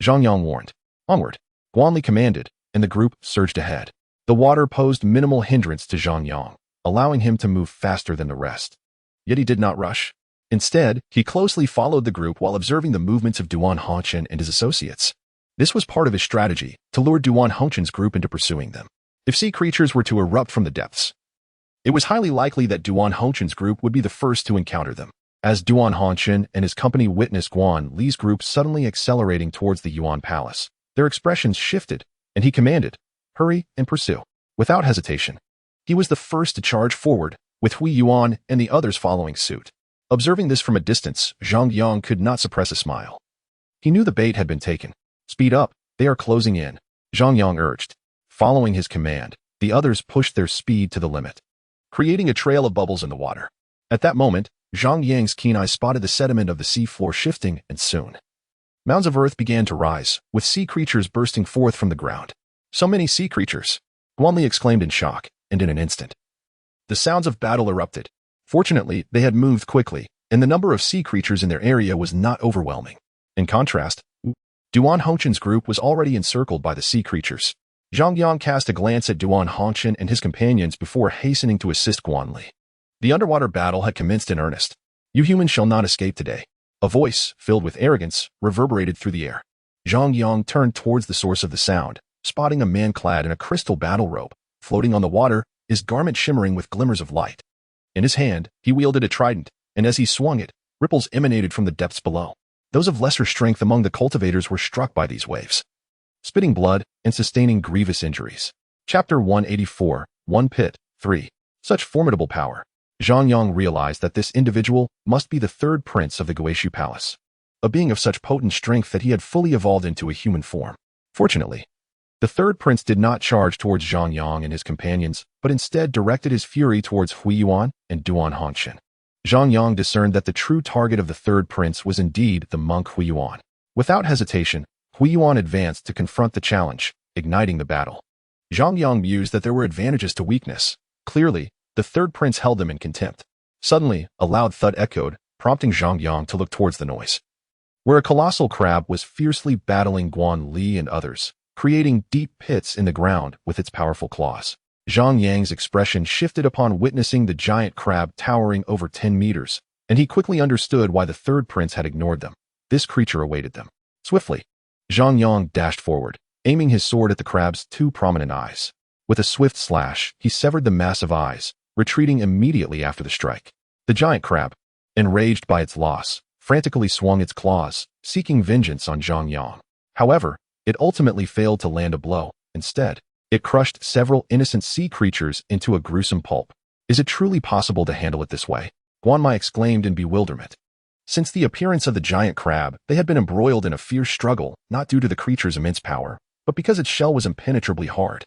Zhang Yang warned. Onward. Guan Li commanded, and the group surged ahead. The water posed minimal hindrance to Zhang Yang, allowing him to move faster than the rest. Yet he did not rush. Instead, he closely followed the group while observing the movements of Duan Hongchun and his associates. This was part of his strategy, to lure Duan Hongchun's group into pursuing them. If sea creatures were to erupt from the depths, it was highly likely that Duan Hongchun's group would be the first to encounter them. As Duan Hongchun and his company witnessed Guan Li's group suddenly accelerating towards the Yuan Palace, their expressions shifted, and he commanded, hurry and pursue. Without hesitation, he was the first to charge forward, with Hui Yuan and the others following suit. Observing this from a distance, Zhang Yang could not suppress a smile. He knew the bait had been taken. Speed up, they are closing in, Zhang Yang urged. Following his command, the others pushed their speed to the limit, creating a trail of bubbles in the water. At that moment, Zhang Yang's keen eye spotted the sediment of the sea floor shifting, and soon, mounds of earth began to rise, with sea creatures bursting forth from the ground. So many sea creatures! Guan Li exclaimed in shock, and in an instant, the sounds of battle erupted. Fortunately, they had moved quickly, and the number of sea creatures in their area was not overwhelming. In contrast, Duan Hongchun's group was already encircled by the sea creatures. Zhang Yang cast a glance at Duan Hongchun and his companions before hastening to assist Guan Li. The underwater battle had commenced in earnest. You humans shall not escape today. A voice, filled with arrogance, reverberated through the air. Zhang Yang turned towards the source of the sound, spotting a man clad in a crystal battle robe, floating on the water, his garment shimmering with glimmers of light. In his hand, he wielded a trident, and as he swung it, ripples emanated from the depths below. Those of lesser strength among the cultivators were struck by these waves, spitting blood and sustaining grievous injuries. Chapter 184, One Pit, 3. Such formidable power. Zhang Yang realized that this individual must be the third prince of the Guishu Palace, a being of such potent strength that he had fully evolved into a human form. Fortunately, the third prince did not charge towards Zhang Yang and his companions, but instead directed his fury towards Hui Yuan and Duan Hongchun. Zhang Yang discerned that the true target of the third prince was indeed the monk Hui Yuan. Without hesitation, Hui Yuan advanced to confront the challenge, igniting the battle. Zhang Yang mused that there were advantages to weakness. Clearly, the third prince held them in contempt. Suddenly, a loud thud echoed, prompting Zhang Yang to look towards the noise, where a colossal crab was fiercely battling Guan Li and others, creating deep pits in the ground with its powerful claws. Zhang Yang's expression shifted upon witnessing the giant crab towering over 10 meters, and he quickly understood why the third prince had ignored them. This creature awaited them. Swiftly, Zhang Yang dashed forward, aiming his sword at the crab's two prominent eyes. With a swift slash, he severed the massive eyes, retreating immediately after the strike. The giant crab, enraged by its loss, frantically swung its claws, seeking vengeance on Zhang Yang. However, It ultimately failed to land a blow. Instead, it crushed several innocent sea creatures into a gruesome pulp. Is it truly possible to handle it this way? Guanmai exclaimed in bewilderment. Since the appearance of the giant crab, they had been embroiled in a fierce struggle, not due to the creature's immense power, but because its shell was impenetrably hard,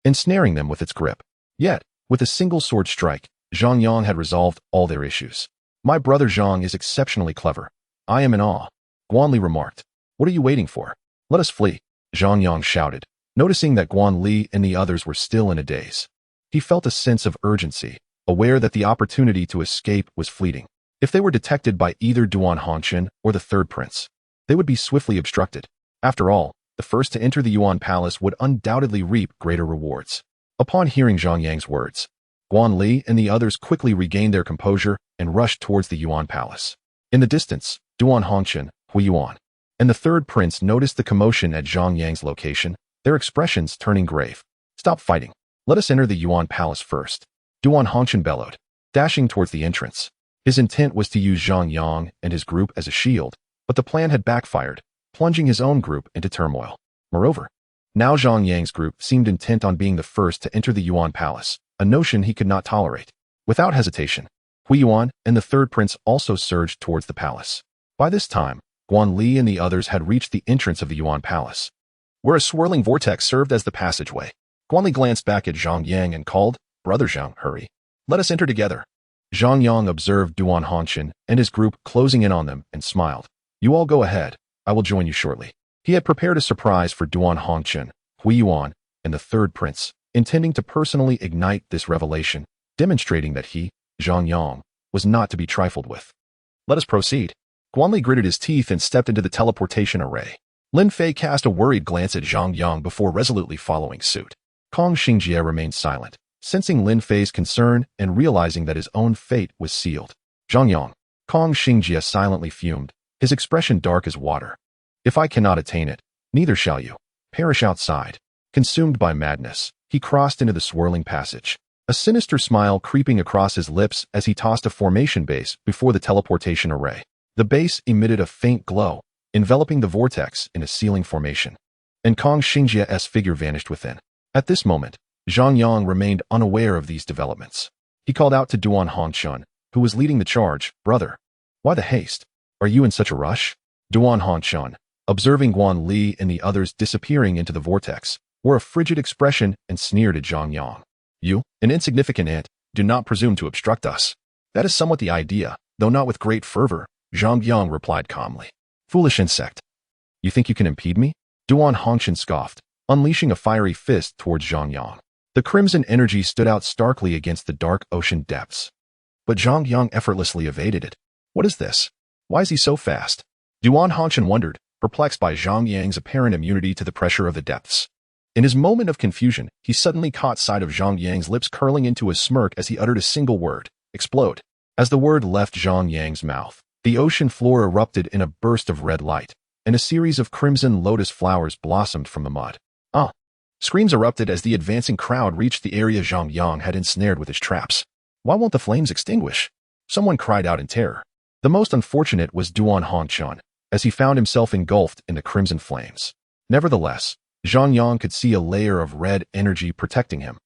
ensnaring them with its grip. Yet, with a single sword strike, Zhang Yang had resolved all their issues. My brother Zhang is exceptionally clever. I am in awe, Guanli remarked. What are you waiting for? Let us flee, Zhang Yang shouted, noticing that Guan Li and the others were still in a daze. He felt a sense of urgency, aware that the opportunity to escape was fleeting. If they were detected by either Duan Hongqian or the third prince, they would be swiftly obstructed. After all, the first to enter the Yuan Palace would undoubtedly reap greater rewards. Upon hearing Zhang Yang's words, Guan Li and the others quickly regained their composure and rushed towards the Yuan Palace. In the distance, Duan Hongqian, Hui Yuan, and the third prince noticed the commotion at Zhang Yang's location, their expressions turning grave. Stop fighting. Let us enter the Yuan Palace first, Duan Hongqian bellowed, dashing towards the entrance. His intent was to use Zhang Yang and his group as a shield, but the plan had backfired, plunging his own group into turmoil. Moreover, now Zhang Yang's group seemed intent on being the first to enter the Yuan Palace, a notion he could not tolerate. Without hesitation, Hui Yuan and the third prince also surged towards the palace. By this time, Guan Li and the others had reached the entrance of the Yuan Palace, where a swirling vortex served as the passageway. Guan Li glanced back at Zhang Yang and called, "Brother Zhang, hurry. Let us enter together." Zhang Yang observed Duan Hongqian and his group closing in on them and smiled. "You all go ahead. I will join you shortly." He had prepared a surprise for Duan Hongqian, Hui Yuan, and the third prince, intending to personally ignite this revelation, demonstrating that he, Zhang Yang, was not to be trifled with. Let us proceed. Guanli gritted his teeth and stepped into the teleportation array. Lin Fei cast a worried glance at Zhang Yang before resolutely following suit. Kong Xingjie remained silent, sensing Lin Fei's concern and realizing that his own fate was sealed. Zhang Yang, Kong Xingjie silently fumed, his expression dark as water. If I cannot attain it, neither shall you. Perish outside. Consumed by madness, he crossed into the swirling passage, a sinister smile creeping across his lips as he tossed a formation base before the teleportation array. The base emitted a faint glow, enveloping the vortex in a sealing formation, and Kong Xingjie's figure vanished within. At this moment, Zhang Yang remained unaware of these developments. He called out to Duan Hongqian, who was leading the charge, "Brother, why the haste? Are you in such a rush?" Duan Hongqian, observing Guan Li and the others disappearing into the vortex, wore a frigid expression and sneered at Zhang Yang. "You, an insignificant ant, do not presume to obstruct us." "That is somewhat the idea, though not with great fervor," Zhang Yang replied calmly. "Foolish insect. You think you can impede me?" Duan Hongqian scoffed, unleashing a fiery fist towards Zhang Yang. The crimson energy stood out starkly against the dark ocean depths. But Zhang Yang effortlessly evaded it. What is this? Why is he so fast? Duan Hongqian wondered, perplexed by Zhang Yang's apparent immunity to the pressure of the depths. In his moment of confusion, he suddenly caught sight of Zhang Yang's lips curling into a smirk as he uttered a single word, "Explode." As the word left Zhang Yang's mouth, the ocean floor erupted in a burst of red light, and a series of crimson lotus flowers blossomed from the mud. "Ah!" Screams erupted as the advancing crowd reached the area Zhang Yang had ensnared with his traps. "Why won't the flames extinguish?" Someone cried out in terror. The most unfortunate was Duan Hongqian, as he found himself engulfed in the crimson flames. Nevertheless, Zhang Yang could see a layer of red energy protecting him,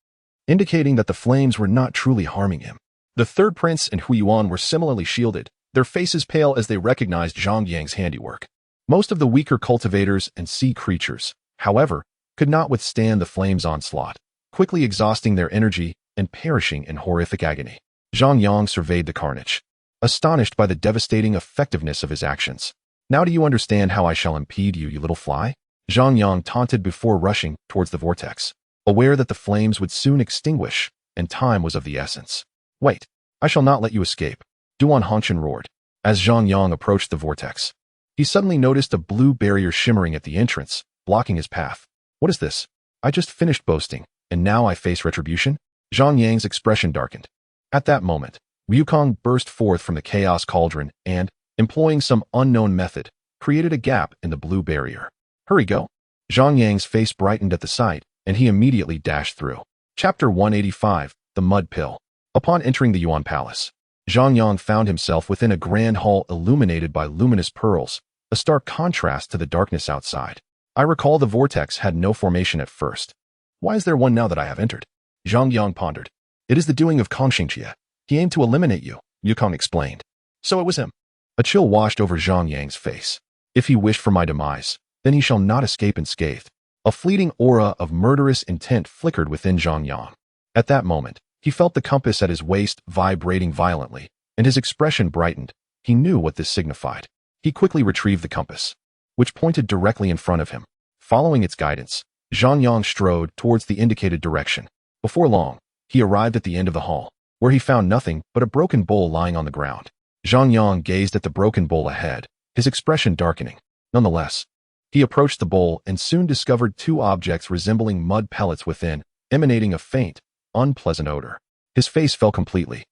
indicating that the flames were not truly harming him. The third prince and Hui Yuan were similarly shielded, their faces pale as they recognized Zhang Yang's handiwork. Most of the weaker cultivators and sea creatures, however, could not withstand the flames' onslaught, quickly exhausting their energy and perishing in horrific agony. Zhang Yang surveyed the carnage, astonished by the devastating effectiveness of his actions. "Now do you understand how I shall impede you, you little fly?" Zhang Yang taunted before rushing towards the vortex, aware that the flames would soon extinguish, and time was of the essence. "Wait, I shall not let you escape," Duan Hongqian roared. As Zhang Yang approached the vortex, he suddenly noticed a blue barrier shimmering at the entrance, blocking his path. "What is this? I just finished boasting, and now I face retribution?" Zhang Yang's expression darkened. At that moment, Wukong burst forth from the chaos cauldron and, employing some unknown method, created a gap in the blue barrier. "Hurry, go." Zhang Yang's face brightened at the sight, and he immediately dashed through. Chapter 185, The Mud Pill. Upon entering the Yuan Palace, Zhang Yang found himself within a grand hall illuminated by luminous pearls, a stark contrast to the darkness outside. I recall the vortex had no formation at first. Why is there one now that I have entered? Zhang Yang pondered. It is the doing of Confronting. He aimed to eliminate you, Yukong explained. So it was him. A chill washed over Zhang Yang's face. If he wished for my demise, then he shall not escape unscathed. A fleeting aura of murderous intent flickered within Zhang Yang. At that moment, he felt the compass at his waist vibrating violently, and his expression brightened. He knew what this signified. He quickly retrieved the compass, which pointed directly in front of him. Following its guidance, Zhang Yang strode towards the indicated direction. Before long, he arrived at the end of the hall, where he found nothing but a broken bowl lying on the ground. Zhang Yang gazed at the broken bowl ahead, his expression darkening. Nonetheless, he approached the bowl and soon discovered two objects resembling mud pellets within, emanating a faint, unpleasant odor. His face fell completely.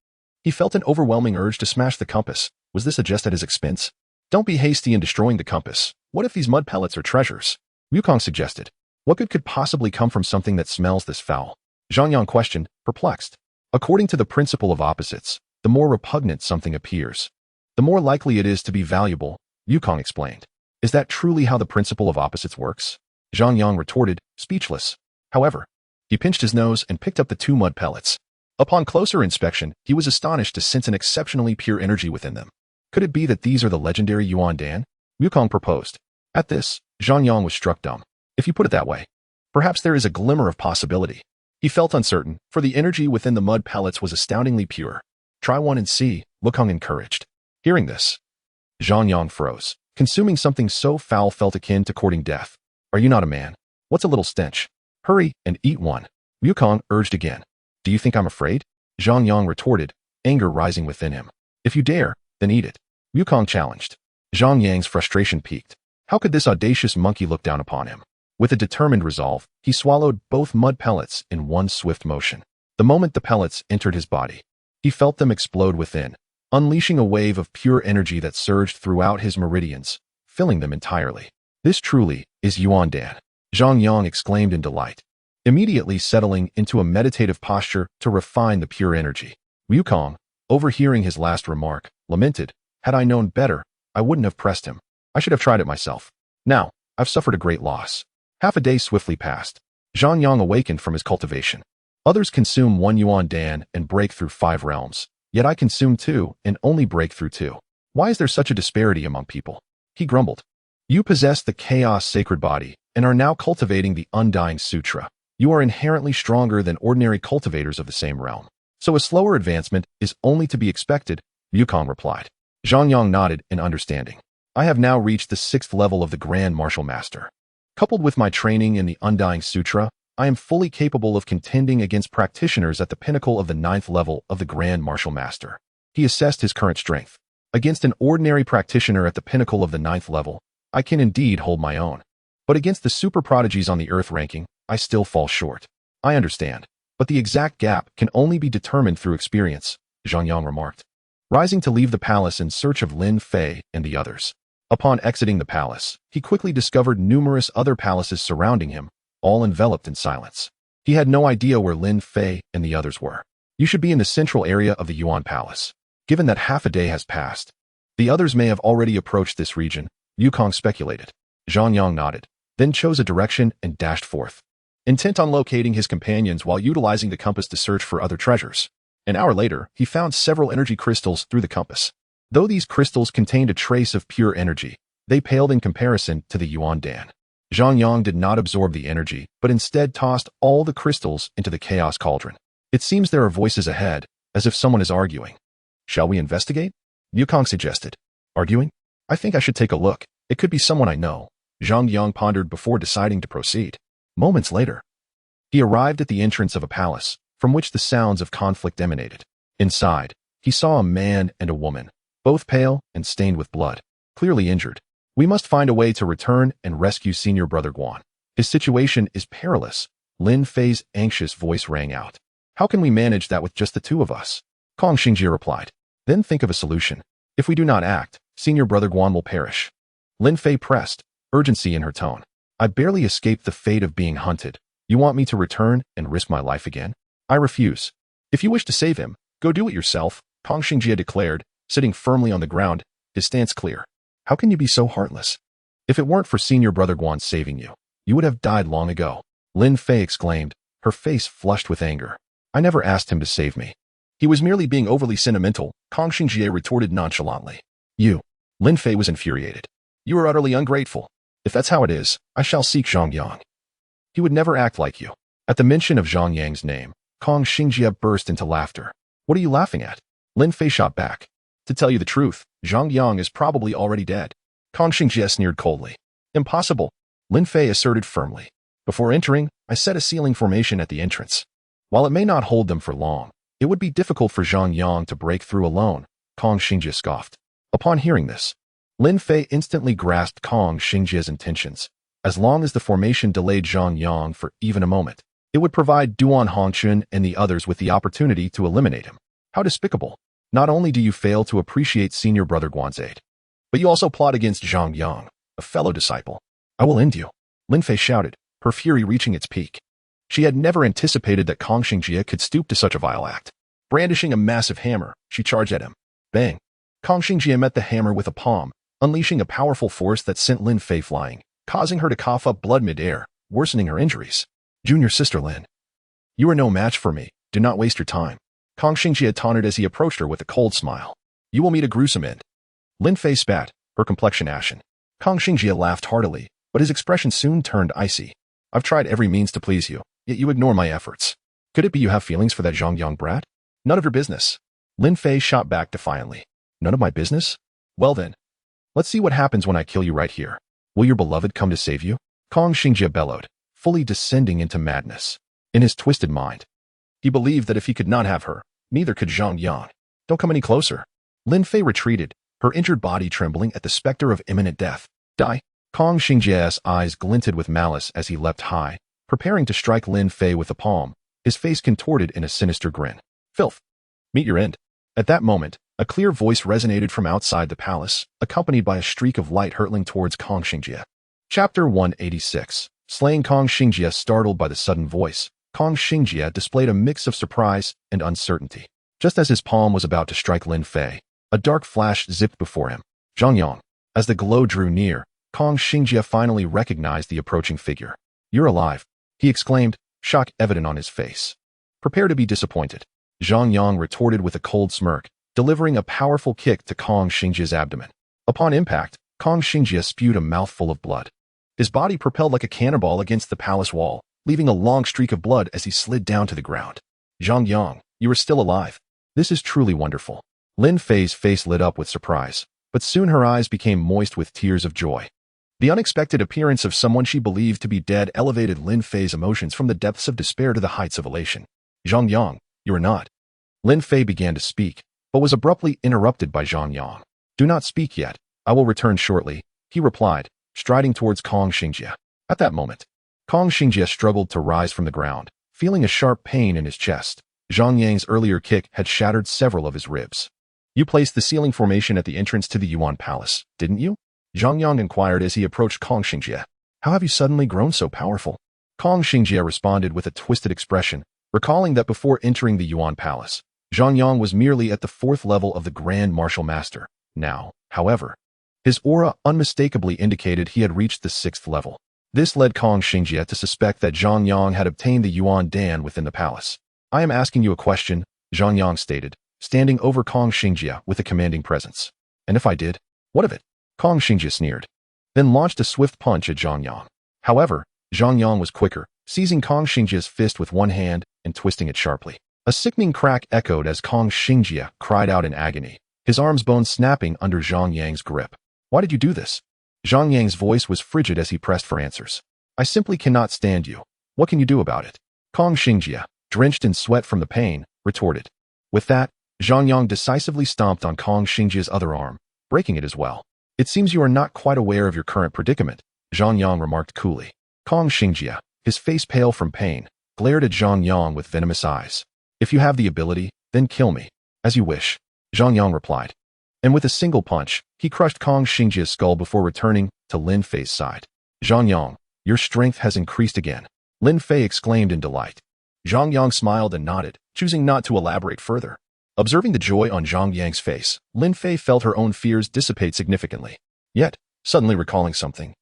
He felt an overwhelming urge to smash the compass. Was this a jest at his expense? Don't be hasty in destroying the compass. What if these mud pellets are treasures? Wukong suggested. What good could possibly come from something that smells this foul? Zhang Yang questioned, perplexed. According to the principle of opposites, the more repugnant something appears, the more likely it is to be valuable, Wukong explained. Is that truly how the principle of opposites works? Zhang Yang retorted, speechless. However, he pinched his nose and picked up the two mud pellets. Upon closer inspection, he was astonished to sense an exceptionally pure energy within them. Could it be that these are the legendary Yuan Dan? Wukong proposed. At this, Zhang Yang was struck dumb. If you put it that way, perhaps there is a glimmer of possibility. He felt uncertain, for the energy within the mud pellets was astoundingly pure. Try one and see, Wukong encouraged. Hearing this, Zhang Yang froze. Consuming something so foul felt akin to courting death. Are you not a man? What's a little stench? Hurry and eat one. Wukong urged again. Do you think I'm afraid? Zhang Yang retorted, anger rising within him. If you dare, then eat it. Wukong challenged. Zhang Yang's frustration peaked. How could this audacious monkey look down upon him? With a determined resolve, he swallowed both mud pellets in one swift motion. The moment the pellets entered his body, he felt them explode within, unleashing a wave of pure energy that surged throughout his meridians, filling them entirely. This truly is Yuan Dan, Zhang Yang exclaimed in delight, immediately settling into a meditative posture to refine the pure energy. Wukong, overhearing his last remark, lamented, had I known better, I wouldn't have pressed him. I should have tried it myself. Now, I've suffered a great loss. Half a day swiftly passed. Zhang Yang awakened from his cultivation. Others consume 1 Yuan Dan and break through 5 realms. Yet I consume 2 and only break through 2. Why is there such a disparity among people? He grumbled. You possess the chaos sacred body and are now cultivating the undying sutra. You are inherently stronger than ordinary cultivators of the same realm. So a slower advancement is only to be expected, Wukong replied. Zhang Yang nodded in understanding. I have now reached the 6th level of the Grand Martial Master. Coupled with my training in the Undying Sutra, I am fully capable of contending against practitioners at the pinnacle of the 9th level of the Grand Martial Master. He assessed his current strength. Against an ordinary practitioner at the pinnacle of the 9th level, I can indeed hold my own. But against the super prodigies on the Earth ranking, I still fall short. I understand, but the exact gap can only be determined through experience, Zhang Yang remarked. Rising to leave the palace in search of Lin Fei and the others. Upon exiting the palace, he quickly discovered numerous other palaces surrounding him, all enveloped in silence. He had no idea where Lin Fei and the others were. You should be in the central area of the Yuan Palace. Given that half a day has passed, the others may have already approached this region, Wukong speculated. Zhang Yang nodded, then chose a direction and dashed forth, intent on locating his companions while utilizing the compass to search for other treasures. An hour later, he found several energy crystals through the compass. Though these crystals contained a trace of pure energy, they paled in comparison to the Yuan Dan. Zhang Yang did not absorb the energy, but instead tossed all the crystals into the chaos cauldron. It seems there are voices ahead, as if someone is arguing. Shall we investigate? Wukong suggested. Arguing? I think I should take a look. It could be someone I know. Zhang Yang pondered before deciding to proceed. Moments later, he arrived at the entrance of a palace, from which the sounds of conflict emanated. Inside, he saw a man and a woman, both pale and stained with blood, clearly injured. We must find a way to return and rescue Senior Brother Guan. His situation is perilous. Lin Fei's anxious voice rang out. How can we manage that with just the two of us? Kong Xingjie replied. Then think of a solution. If we do not act, Senior Brother Guan will perish. Lin Fei pressed, urgency in her tone. I barely escaped the fate of being hunted. You want me to return and risk my life again? I refuse. If you wish to save him, go do it yourself, Kong Xingjie declared, sitting firmly on the ground, his stance clear. How can you be so heartless? If it weren't for Senior Brother Guan saving you, you would have died long ago. Lin Fei exclaimed, her face flushed with anger. I never asked him to save me. He was merely being overly sentimental, Kong Xingjie retorted nonchalantly. You. Lin Fei was infuriated. You are utterly ungrateful. If that's how it is, I shall seek Zhang Yang. He would never act like you. At the mention of Zhang Yang's name, Kong Xingjie burst into laughter. What are you laughing at? Lin Fei shot back. To tell you the truth, Zhang Yang is probably already dead. Kong Xingjie sneered coldly. Impossible. Lin Fei asserted firmly. Before entering, I set a sealing formation at the entrance. While it may not hold them for long, it would be difficult for Zhang Yang to break through alone, Kong Xingjie scoffed. Upon hearing this, Lin Fei instantly grasped Kong Xingjie's intentions. As long as the formation delayed Zhang Yang for even a moment, it would provide Duan Hongchun and the others with the opportunity to eliminate him. How despicable. Not only do you fail to appreciate Senior Brother Guan's aid, but you also plot against Zhang Yang, a fellow disciple. I will end you. Lin Fei shouted, her fury reaching its peak. She had never anticipated that Kong Xingjie could stoop to such a vile act. Brandishing a massive hammer, she charged at him. Bang! Kong Xingjie met the hammer with a palm, unleashing a powerful force that sent Lin Fei flying, causing her to cough up blood mid-air, worsening her injuries. Junior sister Lin. You are no match for me. Do not waste your time. Kong Xingjie taunted as he approached her with a cold smile. You will meet a gruesome end. Lin Fei spat, her complexion ashen. Kong Xingjie laughed heartily, but his expression soon turned icy. I've tried every means to please you, yet you ignore my efforts. Could it be you have feelings for that Zhang Yang brat? None of your business. Lin Fei shot back defiantly. None of my business? Well then. Let's see what happens when I kill you right here. Will your beloved come to save you? Kong Xingjie bellowed, fully descending into madness. In his twisted mind, he believed that if he could not have her, neither could Zhang Yang. Don't come any closer. Lin Fei retreated, her injured body trembling at the specter of imminent death. Die. Kong Xingjie's eyes glinted with malice as he leapt high, preparing to strike Lin Fei with a palm, his face contorted in a sinister grin. Filth. Meet your end. At that moment, a clear voice resonated from outside the palace, accompanied by a streak of light hurtling towards Kong Xingjie. Chapter 186. Slaying Kong Xingjie. Startled by the sudden voice, Kong Xingjie displayed a mix of surprise and uncertainty. Just as his palm was about to strike Lin Fei, a dark flash zipped before him. Zhang Yang. As the glow drew near, Kong Xingjie finally recognized the approaching figure. You're alive, he exclaimed, shock evident on his face. Prepare to be disappointed. Zhang Yang retorted with a cold smirk, delivering a powerful kick to Kong Xingjie's abdomen. Upon impact, Kong Xingjie spewed a mouthful of blood. His body propelled like a cannonball against the palace wall, leaving a long streak of blood as he slid down to the ground. Zhang Yang, you are still alive. This is truly wonderful. Lin Fei's face lit up with surprise, but soon her eyes became moist with tears of joy. The unexpected appearance of someone she believed to be dead elevated Lin Fei's emotions from the depths of despair to the heights of elation. Zhang Yang, you are not. Lin Fei began to speak, but was abruptly interrupted by Zhang Yang. Do not speak yet. I will return shortly, he replied, striding towards Kong Xingjie. At that moment, Kong Xingjie struggled to rise from the ground, feeling a sharp pain in his chest. Zhang Yang's earlier kick had shattered several of his ribs. You placed the sealing formation at the entrance to the Yuan Palace, didn't you? Zhang Yang inquired as he approached Kong Xingjie. How have you suddenly grown so powerful? Kong Xingjie responded with a twisted expression, recalling that before entering the Yuan Palace, Zhang Yang was merely at the 4th level of the Grand Martial Master. Now, however, his aura unmistakably indicated he had reached the 6th level. This led Kong Xingjie to suspect that Zhang Yang had obtained the Yuan Dan within the palace. I am asking you a question, Zhang Yang stated, standing over Kong Xingjie with a commanding presence. And if I did, what of it? Kong Xingjie sneered, then launched a swift punch at Zhang Yang. However, Zhang Yang was quicker, seizing Kong Xingjie's fist with one hand and twisting it sharply. A sickening crack echoed as Kong Xingjie cried out in agony, his arms bones snapping under Zhang Yang's grip. Why did you do this? Zhang Yang's voice was frigid as he pressed for answers. I simply cannot stand you. What can you do about it? Kong Xingjie, drenched in sweat from the pain, retorted. With that, Zhang Yang decisively stomped on Kong Xingjie's other arm, breaking it as well. It seems you are not quite aware of your current predicament, Zhang Yang remarked coolly. Kong Xingjie, his face pale from pain, glared at Zhang Yang with venomous eyes. If you have the ability, then kill me. As you wish, Zhang Yang replied. And with a single punch, he crushed Kong Xingjie's skull before returning to Lin Fei's side. Zhang Yang, your strength has increased again, Lin Fei exclaimed in delight. Zhang Yang smiled and nodded, choosing not to elaborate further. Observing the joy on Zhang Yang's face, Lin Fei felt her own fears dissipate significantly. Yet, suddenly recalling something.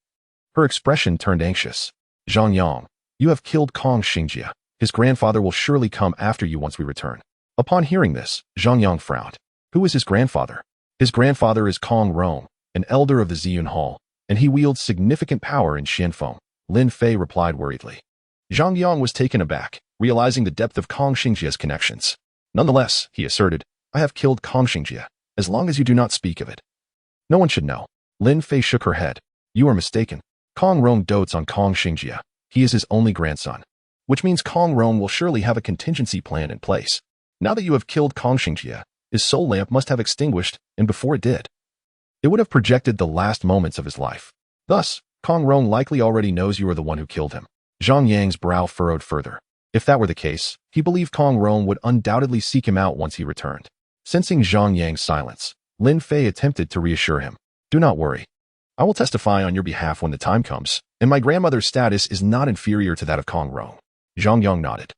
Her expression turned anxious. Zhang Yang, you have killed Kong Xingjie. His grandfather will surely come after you once we return. Upon hearing this, Zhang Yang frowned. Who is his grandfather? His grandfather is Kong Rong, an elder of the Ziyun Hall, and he wields significant power in Xianfeng. Lin Fei replied worriedly. Zhang Yang was taken aback, realizing the depth of Kong Xingjie's connections. Nonetheless, he asserted, I have killed Kong Xingjie, as long as you do not speak of it. No one should know. Lin Fei shook her head. You are mistaken. Kong Rong dotes on Kong Xingjie. He is his only grandson. Which means Kong Rong will surely have a contingency plan in place. Now that you have killed Kong Xingjie, his soul lamp must have extinguished, and before it did, it would have projected the last moments of his life. Thus, Kong Rong likely already knows you are the one who killed him. Zhang Yang's brow furrowed further. If that were the case, he believed Kong Rong would undoubtedly seek him out once he returned. Sensing Zhang Yang's silence, Lin Fei attempted to reassure him. Do not worry. I will testify on your behalf when the time comes, and my grandmother's status is not inferior to that of Kong Rong. Zhang Yang nodded.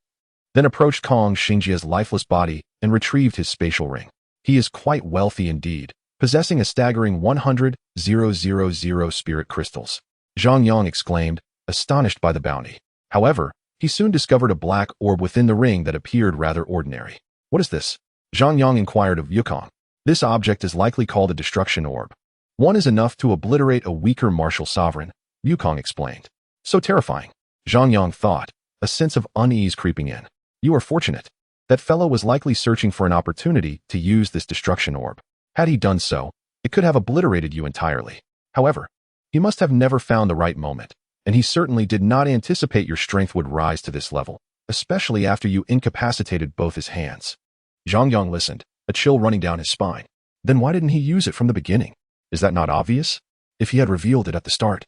Then approached Kong Xingjie's lifeless body and retrieved his spatial ring. He is quite wealthy indeed, possessing a staggering 100,000 spirit crystals. Zhang Yang exclaimed, astonished by the bounty. However, he soon discovered a black orb within the ring that appeared rather ordinary. What is this? Zhang Yang inquired of Yukong. This object is likely called a destruction orb. One is enough to obliterate a weaker martial sovereign, Yukong explained. So terrifying. Zhang Yang thought, a sense of unease creeping in. You are fortunate. That fellow was likely searching for an opportunity to use this destruction orb. Had he done so, it could have obliterated you entirely. However, he must have never found the right moment, and he certainly did not anticipate your strength would rise to this level, especially after you incapacitated both his hands. Zhang Yang listened, a chill running down his spine. Then why didn't he use it from the beginning? Is that not obvious? If he had revealed it at the start,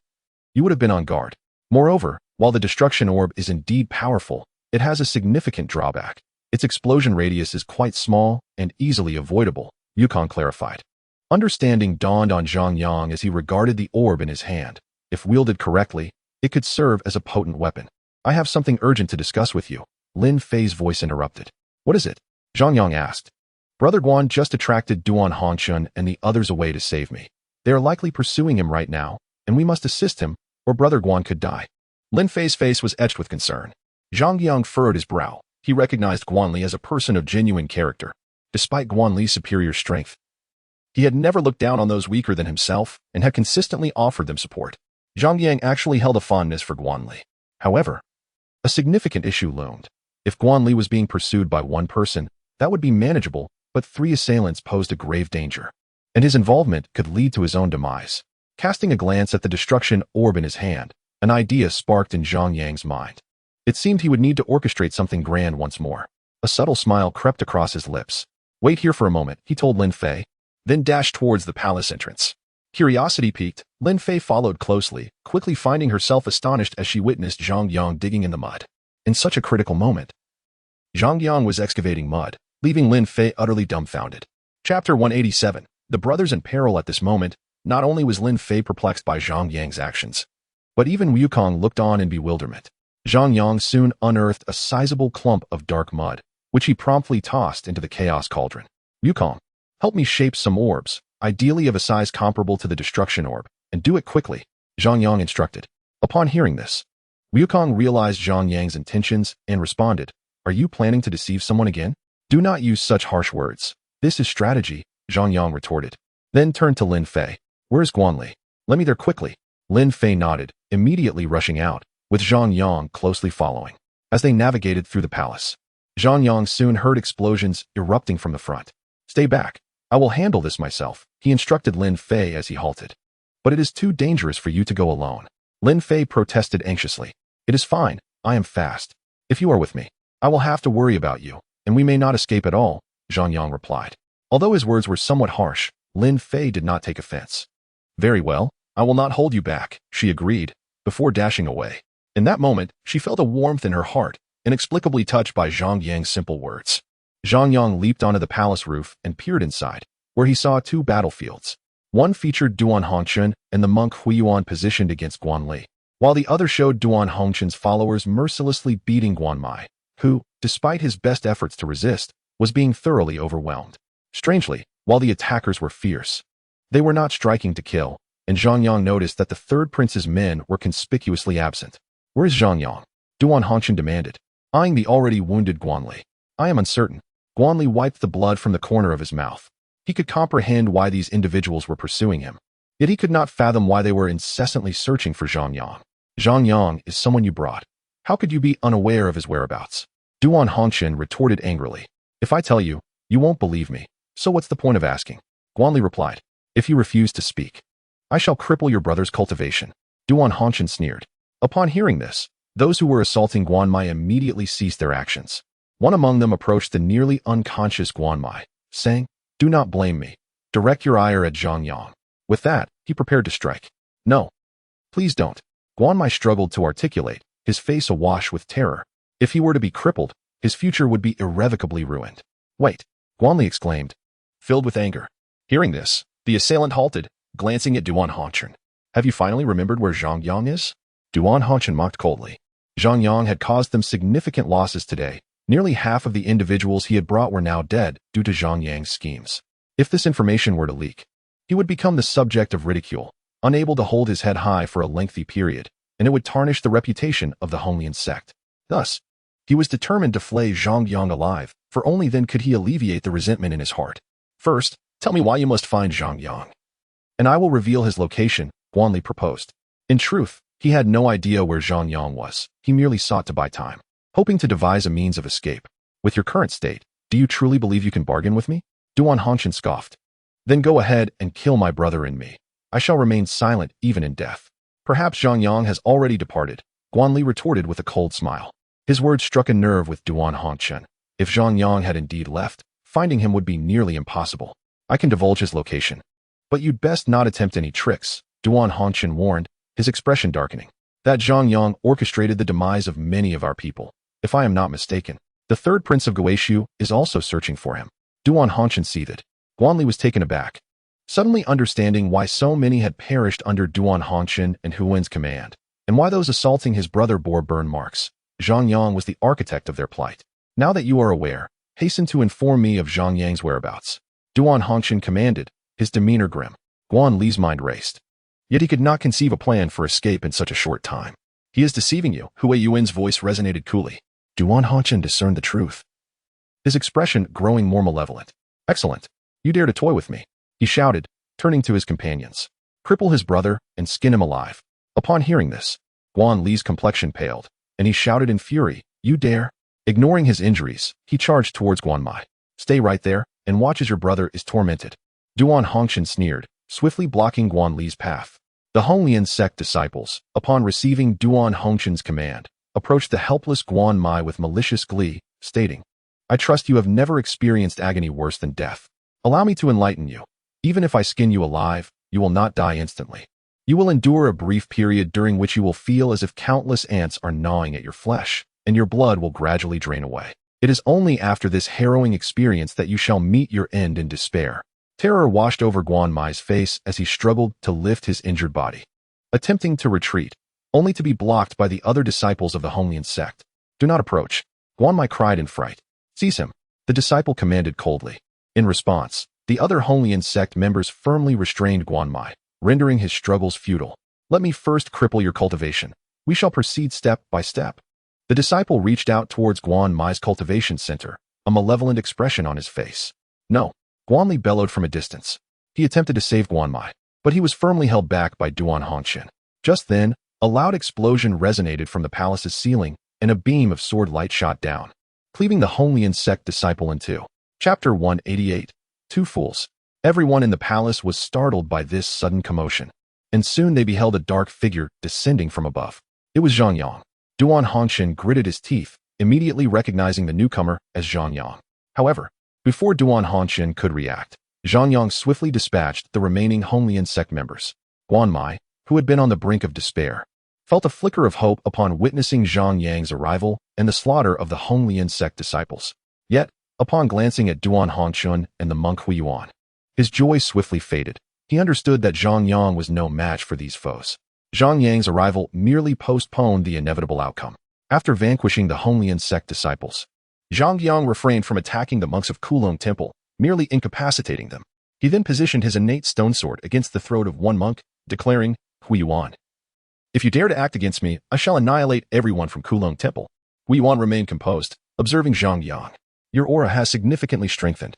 you would have been on guard. Moreover, while the destruction orb is indeed powerful, it has a significant drawback. Its explosion radius is quite small and easily avoidable, Yukong clarified. Understanding dawned on Zhang Yang as he regarded the orb in his hand. If wielded correctly, it could serve as a potent weapon. I have something urgent to discuss with you. Lin Fei's voice interrupted. What is it? Zhang Yang asked. Brother Guan just attracted Duan Hongchun and the others away to save me. They are likely pursuing him right now, and we must assist him, or Brother Guan could die. Lin Fei's face was etched with concern. Zhang Yang furrowed his brow. He recognized Guan Li as a person of genuine character. Despite Guan Li's superior strength, he had never looked down on those weaker than himself and had consistently offered them support. Zhang Yang actually held a fondness for Guan Li. However, a significant issue loomed. If Guan Li was being pursued by one person, that would be manageable, but 3 assailants posed a grave danger, and his involvement could lead to his own demise. Casting a glance at the destruction orb in his hand, an idea sparked in Zhang Yang's mind. It seemed he would need to orchestrate something grand once more. A subtle smile crept across his lips. Wait here for a moment, he told Lin Fei, then dashed towards the palace entrance. Curiosity piqued, Lin Fei followed closely, quickly finding herself astonished as she witnessed Zhang Yang digging in the mud. In such a critical moment, Zhang Yang was excavating mud, leaving Lin Fei utterly dumbfounded. Chapter 187. The brothers in peril. At this moment, not only was Lin Fei perplexed by Zhang Yang's actions, but even Wukong looked on in bewilderment. Zhang Yang soon unearthed a sizable clump of dark mud, which he promptly tossed into the chaos cauldron. Wukong, help me shape some orbs, ideally of a size comparable to the destruction orb, and do it quickly, Zhang Yang instructed. Upon hearing this, Wukong realized Zhang Yang's intentions and responded, Are you planning to deceive someone again? Do not use such harsh words. This is strategy, Zhang Yang retorted. Then turned to Lin Fei. Where's Guan Li? Let me there quickly. Lin Fei nodded, immediately rushing out, with Zhang Yang closely following. As they navigated through the palace, Zhang Yang soon heard explosions erupting from the front. Stay back. I will handle this myself, he instructed Lin Fei as he halted. But it is too dangerous for you to go alone. Lin Fei protested anxiously. It is fine. I am fast. If you are with me, I will have to worry about you, and we may not escape at all, Zhang Yang replied. Although his words were somewhat harsh, Lin Fei did not take offense. Very well, I will not hold you back, she agreed, before dashing away. In that moment, she felt a warmth in her heart, inexplicably touched by Zhang Yang's simple words. Zhang Yang leaped onto the palace roof and peered inside, where he saw 2 battlefields. One featured Duan Hongchun and the monk Huiyuan positioned against Guan Li, while the other showed Duan Hongchun's followers mercilessly beating Guan Mai, who, despite his best efforts to resist, was being thoroughly overwhelmed. Strangely, while the attackers were fierce, they were not striking to kill, and Zhang Yang noticed that the third prince's men were conspicuously absent. "Where is Zhang Yang?" Duan Hongqian demanded, eyeing the already wounded Guanli. "I am uncertain." Guanli wiped the blood from the corner of his mouth. He could comprehend why these individuals were pursuing him, yet he could not fathom why they were incessantly searching for Zhang Yang. "Zhang Yang is someone you brought. How could you be unaware of his whereabouts?" Duan Hongqian retorted angrily. "If I tell you, you won't believe me, so what's the point of asking?" Guanli replied. "If you refuse to speak, I shall cripple your brother's cultivation." Duan Hongqian sneered. Upon hearing this, those who were assaulting Guanmai immediately ceased their actions. One among them approached the nearly unconscious Guanmai, saying, "Do not blame me. Direct your ire at Zhang Yang." With that, he prepared to strike. "No. Please don't." Guanmai struggled to articulate, his face awash with terror. If he were to be crippled, his future would be irrevocably ruined. "Wait," Guanli exclaimed, filled with anger. Hearing this, the assailant halted, glancing at Duan Hongqian. "Have you finally remembered where Zhang Yang is?" Duan Hongqian mocked coldly. Zhang Yang had caused them significant losses today. Nearly half of the individuals he had brought were now dead due to Zhang Yang's schemes. If this information were to leak, he would become the subject of ridicule, unable to hold his head high for a lengthy period, and it would tarnish the reputation of the Honglian sect. Thus, he was determined to flay Zhang Yang alive, for only then could he alleviate the resentment in his heart. "First, tell me why you must find Zhang Yang, and I will reveal his location," Guanli proposed. In truth, he had no idea where Zhang Yang was. He merely sought to buy time, hoping to devise a means of escape. "With your current state, do you truly believe you can bargain with me?" Duan Hongqian scoffed. "Then go ahead and kill my brother and me. I shall remain silent even in death." "Perhaps Zhang Yang has already departed," Guanli retorted with a cold smile. His words struck a nerve with Duan Hongqian. If Zhang Yang had indeed left, finding him would be nearly impossible. "I can divulge his location, but you'd best not attempt any tricks," Duan Hongqian warned, his expression darkening. "That Zhang Yang orchestrated the demise of many of our people. If I am not mistaken, the third prince of Guishu is also searching for him." Duan Hongqian seethed. Guanli was taken aback, suddenly understanding why so many had perished under Duan Hongqian and Huwen's command, and why those assaulting his brother bore burn marks. Zhang Yang was the architect of their plight. "Now that you are aware, hasten to inform me of Zhang Yang's whereabouts," Duan Hongqian commanded, his demeanor grim. Guan Li's mind raced. Yet he could not conceive a plan for escape in such a short time. "He is deceiving you," Hui Yuan's voice resonated coolly. Duan Hongqian discerned the truth, his expression growing more malevolent. "Excellent. You dare to toy with me," he shouted, turning to his companions. "Cripple his brother and skin him alive." Upon hearing this, Guan Li's complexion paled, and he shouted in fury, "You dare?" Ignoring his injuries, he charged towards Guanmai. "Stay right there and watch as your brother is tormented." Duan Hongqian sneered, swiftly blocking Guan Li's path. The Honglian sect disciples, upon receiving Duan Hongqian's command, approached the helpless Guanmai with malicious glee, stating, "I trust you have never experienced agony worse than death. Allow me to enlighten you. Even if I skin you alive, you will not die instantly. You will endure a brief period during which you will feel as if countless ants are gnawing at your flesh, and your blood will gradually drain away. It is only after this harrowing experience that you shall meet your end in despair." Terror washed over Guanmai's face as he struggled to lift his injured body, attempting to retreat, only to be blocked by the other disciples of the Honglian sect. "Do not approach," Guanmai cried in fright. "Seize him," the disciple commanded coldly. In response, the other Honglian sect members firmly restrained Guanmai, rendering his struggles futile. "Let me first cripple your cultivation. We shall proceed step by step." The disciple reached out towards Guanmai's cultivation center, a malevolent expression on his face. "No," Guanli bellowed from a distance. He attempted to save Guanmai, but he was firmly held back by Duan Hongqian. Just then, a loud explosion resonated from the palace's ceiling, and a beam of sword light shot down, cleaving the Honglian sect disciple in two. Chapter 188. Two Fools. Everyone in the palace was startled by this sudden commotion, and soon they beheld a dark figure descending from above. It was Zhang Yang. Duan Hongqian gritted his teeth, immediately recognizing the newcomer as Zhang Yang. However, before Duan Hongqian could react, Zhang Yang swiftly dispatched the remaining Honglian sect members. Guanmai, who had been on the brink of despair, felt a flicker of hope upon witnessing Zhang Yang's arrival and the slaughter of the Honglian sect disciples. Yet, upon glancing at Duan Hongqian and the monk Hui Yuan, his joy swiftly faded. He understood that Zhang Yang was no match for these foes. Zhang Yang's arrival merely postponed the inevitable outcome. After vanquishing the Honglian sect disciples, Zhang Yang refrained from attacking the monks of Kulong Temple, merely incapacitating them. He then positioned his innate stone sword against the throat of one monk declaring, Hu Yuan, if you dare to act against me, I shall annihilate everyone from Kulong Temple. Hu Yuan remained composed, observing Zhang Yang. Your aura has significantly strengthened.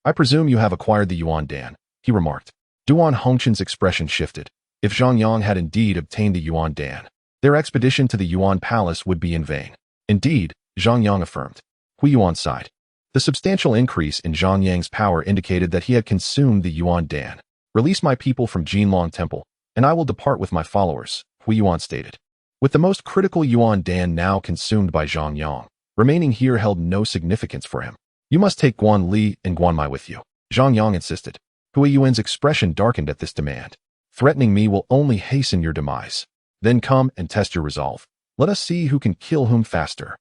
I presume you have acquired the Yuan Dan, he remarked. Duan Hongchen's expression shifted. If Zhang Yang had indeed obtained the Yuan Dan, their expedition to the Yuan Palace would be in vain. Indeed, Zhang Yang affirmed. Hu Yuan sighed. The substantial increase in Zhang Yang's power indicated that he had consumed the Yuan Dan. Release my people from Jinlong Temple, and I will depart with my followers, Hu Yuan stated. With the most critical Yuan Dan now consumed by Zhang Yang, remaining here held no significance for him. You must take Guan Li and Guan Mai with you, Zhang Yang insisted. Hu Yuan's expression darkened at this demand. Threatening me will only hasten your demise. Then come and test your resolve. Let us see who can kill whom faster.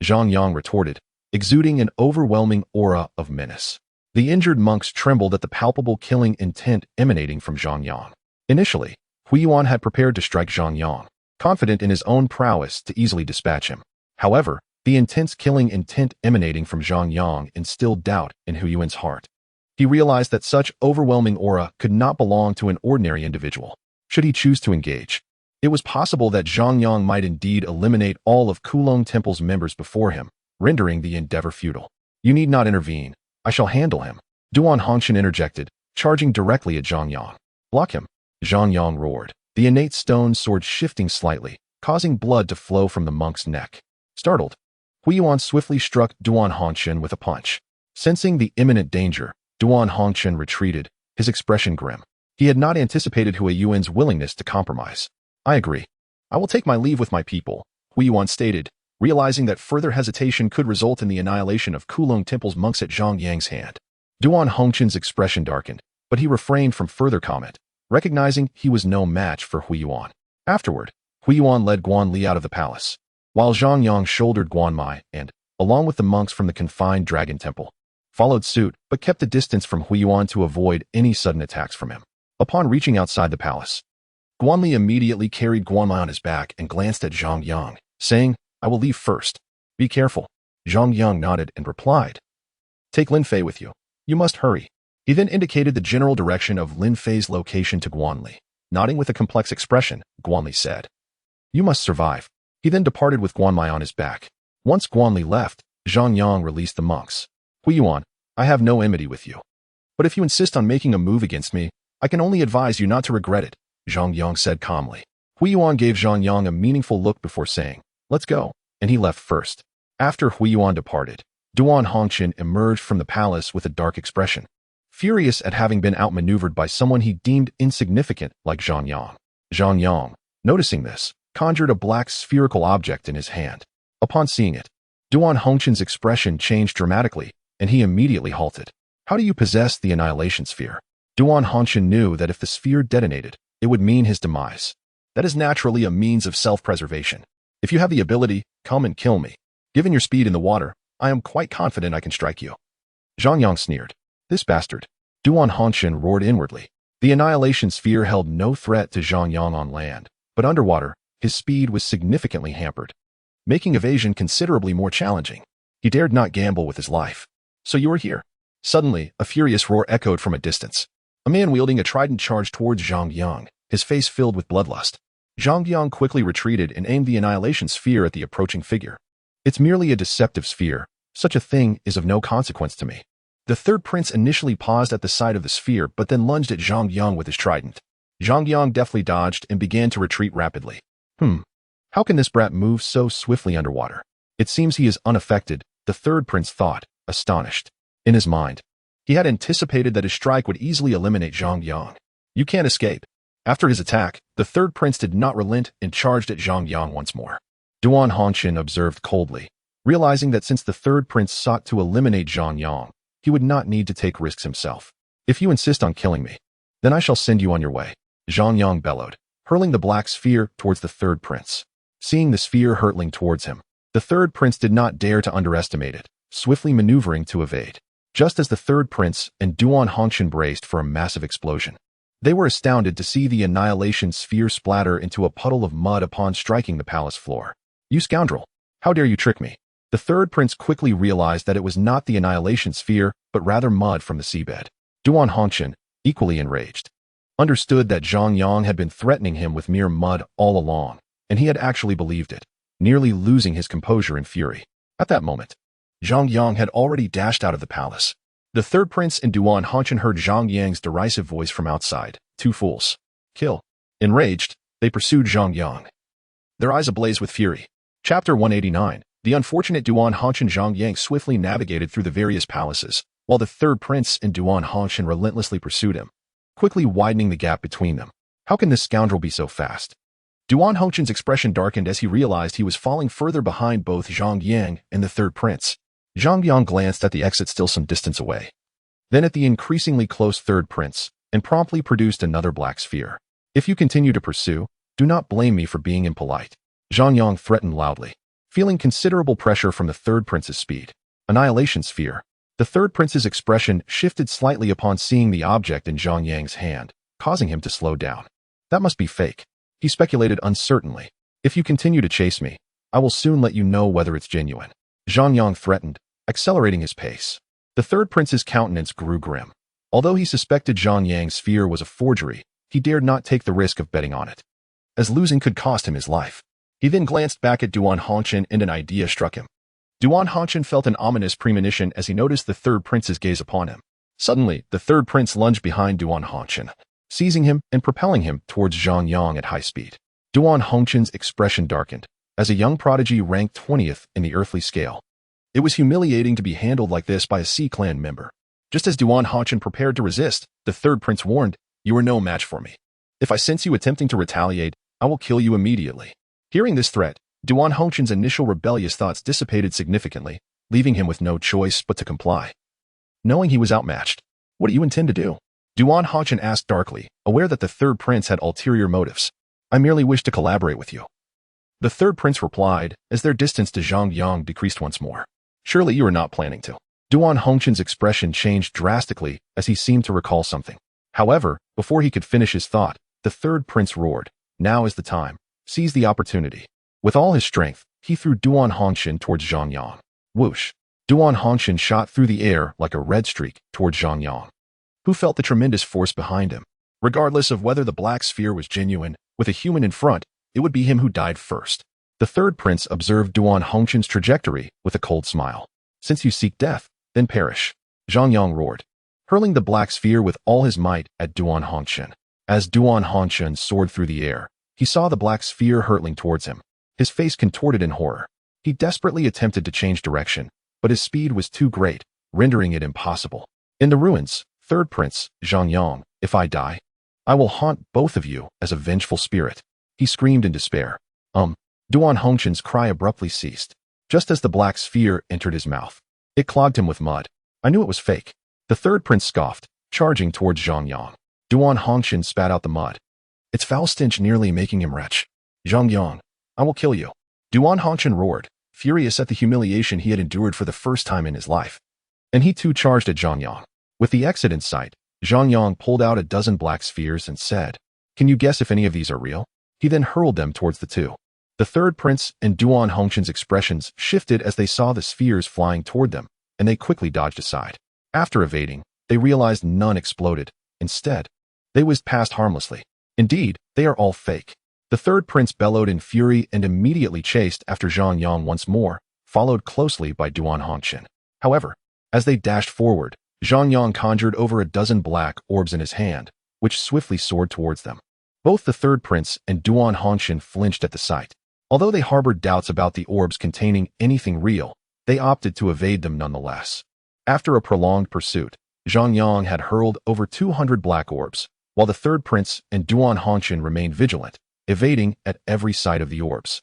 Zhang Yang retorted, exuding an overwhelming aura of menace. The injured monks trembled at the palpable killing intent emanating from Zhang Yang. Initially, Hu Yuan had prepared to strike Zhang Yang, confident in his own prowess to easily dispatch him. However, the intense killing intent emanating from Zhang Yang instilled doubt in Hu Yuan's heart. He realized that such overwhelming aura could not belong to an ordinary individual, should he choose to engage. It was possible that Zhang Yang might indeed eliminate all of Kulong Temple's members before him, rendering the endeavor futile. You need not intervene. I shall handle him. Duan Hongchen interjected, charging directly at Zhang Yang. Block him. Zhang Yang roared, the innate stone sword shifting slightly, causing blood to flow from the monk's neck. Startled, Hu Yuan swiftly struck Duan Hongchen with a punch. Sensing the imminent danger, Duan Hongchen retreated, his expression grim. He had not anticipated Hu Yuan's willingness to compromise. I agree. I will take my leave with my people, Hu Yuan stated, realizing that further hesitation could result in the annihilation of Kulong Temple's monks at Zhang Yang's hand. Duan Hongchen's expression darkened, but he refrained from further comment, recognizing he was no match for Hu Yuan. Afterward, Hu Yuan led Guan Li out of the palace, while Zhang Yang shouldered Guan Mai and, along with the monks from the confined Dragon Temple, followed suit but kept a distance from Hu Yuan to avoid any sudden attacks from him. Upon reaching outside the palace, Guan Li immediately carried Guan Mai on his back and glanced at Zhang Yang, saying, I will leave first. Be careful. Zhang Yang nodded and replied, Take Lin Fei with you. You must hurry. He then indicated the general direction of Lin Fei's location to Guan Li. Nodding with a complex expression, Guan Li said, You must survive. He then departed with Guan Mai on his back. Once Guan Li left, Zhang Yang released the monks. Hu Yuan, I have no enmity with you. But if you insist on making a move against me, I can only advise you not to regret it, Zhang Yang said calmly. Hu Yuan gave Zhang Yang a meaningful look before saying, Let's go, and he left first. After Hu Yuan departed, Duan Hongchen emerged from the palace with a dark expression, furious at having been outmaneuvered by someone he deemed insignificant like Zhang Yang. Zhang Yang, noticing this, conjured a black spherical object in his hand. Upon seeing it, Duan Hongchen's expression changed dramatically, and he immediately halted. How do you possess the annihilation sphere? Duan Hongchen knew that if the sphere detonated, it would mean his demise. That is naturally a means of self-preservation. If you have the ability, come and kill me. Given your speed in the water, I am quite confident I can strike you. Zhang Yang sneered. This bastard. Duan Hongchen roared inwardly. The annihilation sphere held no threat to Zhang Yang on land, but underwater, his speed was significantly hampered, making evasion considerably more challenging. He dared not gamble with his life. So you are here. Suddenly, a furious roar echoed from a distance. A man wielding a trident charged towards Zhang Yang, his face filled with bloodlust. Zhang Yang quickly retreated and aimed the annihilation sphere at the approaching figure. It's merely a deceptive sphere. Such a thing is of no consequence to me. The third prince initially paused at the sight of the sphere but then lunged at Zhang Yang with his trident. Zhang Yang deftly dodged and began to retreat rapidly. How can this brat move so swiftly underwater? It seems he is unaffected, the third prince thought, astonished. In his mind, he had anticipated that his strike would easily eliminate Zhang Yang. You can't escape. After his attack, the third prince did not relent and charged at Zhang Yang once more. Duan Hongchen observed coldly, realizing that since the third prince sought to eliminate Zhang Yang, he would not need to take risks himself. If you insist on killing me, then I shall send you on your way, Zhang Yang bellowed, hurling the black sphere towards the third prince. Seeing the sphere hurtling towards him, the third prince did not dare to underestimate it, swiftly maneuvering to evade. Just as the third prince and Duan Hongchen braced for a massive explosion, they were astounded to see the annihilation sphere splatter into a puddle of mud upon striking the palace floor. You scoundrel! How dare you trick me? The third prince quickly realized that it was not the annihilation sphere, but rather mud from the seabed. Duan Hongchen, equally enraged, understood that Zhang Yang had been threatening him with mere mud all along, and he had actually believed it, nearly losing his composure in fury. At that moment, Zhang Yang had already dashed out of the palace. The third prince and Duan Hongchen heard Zhang Yang's derisive voice from outside. Two fools. Kill. Enraged, they pursued Zhang Yang, their eyes ablaze with fury. Chapter 189. The unfortunate Duan Hongchen Zhang Yang swiftly navigated through the various palaces, while the third prince and Duan Hongchen relentlessly pursued him, quickly widening the gap between them. How can this scoundrel be so fast? Duan Hongchen's expression darkened as he realized he was falling further behind both Zhang Yang and the third prince. Zhang Yang glanced at the exit still some distance away, then at the increasingly close third prince, and promptly produced another black sphere. If you continue to pursue, do not blame me for being impolite. Zhang Yang threatened loudly, feeling considerable pressure from the third prince's speed. Annihilation sphere. The third prince's expression shifted slightly upon seeing the object in Zhang Yang's hand, causing him to slow down. That must be fake, he speculated uncertainly. If you continue to chase me, I will soon let you know whether it's genuine. Zhang Yang threatened, accelerating his pace. The third prince's countenance grew grim. Although he suspected Zhang Yang's sphere was a forgery, he dared not take the risk of betting on it, as losing could cost him his life. He then glanced back at Duan Hongchen and an idea struck him. Duan Hongchen felt an ominous premonition as he noticed the third prince's gaze upon him. Suddenly, the third prince lunged behind Duan Hongchen, seizing him and propelling him towards Zhang Yang at high speed. Duan Hongchen's expression darkened. As a young prodigy ranked 20th in the earthly scale, it was humiliating to be handled like this by a Sea clan member. Just as Duan Hongchen prepared to resist, the third prince warned, "You are no match for me. If I sense you attempting to retaliate, I will kill you immediately." Hearing this threat, Duan Hongchen's initial rebellious thoughts dissipated significantly, leaving him with no choice but to comply. Knowing he was outmatched, "What do you intend to do?" Duan Hongchen asked darkly, aware that the third prince had ulterior motives. "I merely wish to collaborate with you," the third prince replied, as their distance to Zhang Yang decreased once more. "Surely you are not planning to." Duan Hongchen's expression changed drastically as he seemed to recall something. However, before he could finish his thought, the third prince roared, "Now is the time. Seize the opportunity." With all his strength, he threw Duan Hongchen towards Zhang Yang. Whoosh! Duan Hongchen shot through the air like a red streak towards Zhang Yang, who felt the tremendous force behind him. Regardless of whether the black sphere was genuine, with a human in front, it would be him who died first. The third prince observed Duan Hongchen's trajectory with a cold smile. "Since you seek death, then perish," Zhang Yang roared, hurling the black sphere with all his might at Duan Hongchen. As Duan Hongchen soared through the air, he saw the black sphere hurtling towards him. His face contorted in horror. He desperately attempted to change direction, but his speed was too great, rendering it impossible. In the ruins, third prince, Zhang Yang, "If I die, I will haunt both of you as a vengeful spirit," he screamed in despair. Duan Hongchen's cry abruptly ceased, just as the black sphere entered his mouth. It clogged him with mud. "I knew it was fake." The third prince scoffed, charging towards Zhang Yang. Duan Hongchen spat out the mud, its foul stench nearly making him retch. "Zhang Yang, I will kill you." Duan Hongchen roared, furious at the humiliation he had endured for the first time in his life. And he too charged at Zhang Yang. With the exit in sight, Zhang Yang pulled out a dozen black spheres and said, "Can you guess if any of these are real?" He then hurled them towards the two. The third prince and Duan Hongchen's expressions shifted as they saw the spheres flying toward them, and they quickly dodged aside. After evading, they realized none exploded. Instead, they whizzed past harmlessly. Indeed, they are all fake. The third prince bellowed in fury and immediately chased after Zhang Yang once more, followed closely by Duan Hongchen. However, as they dashed forward, Zhang Yang conjured over a dozen black orbs in his hand, which swiftly soared towards them. Both the third prince and Duan Hongchen flinched at the sight. Although they harbored doubts about the orbs containing anything real, they opted to evade them nonetheless. After a prolonged pursuit, Zhang Yang had hurled over 200 black orbs, while the third prince and Duan Hongchen remained vigilant, evading at every sight of the orbs.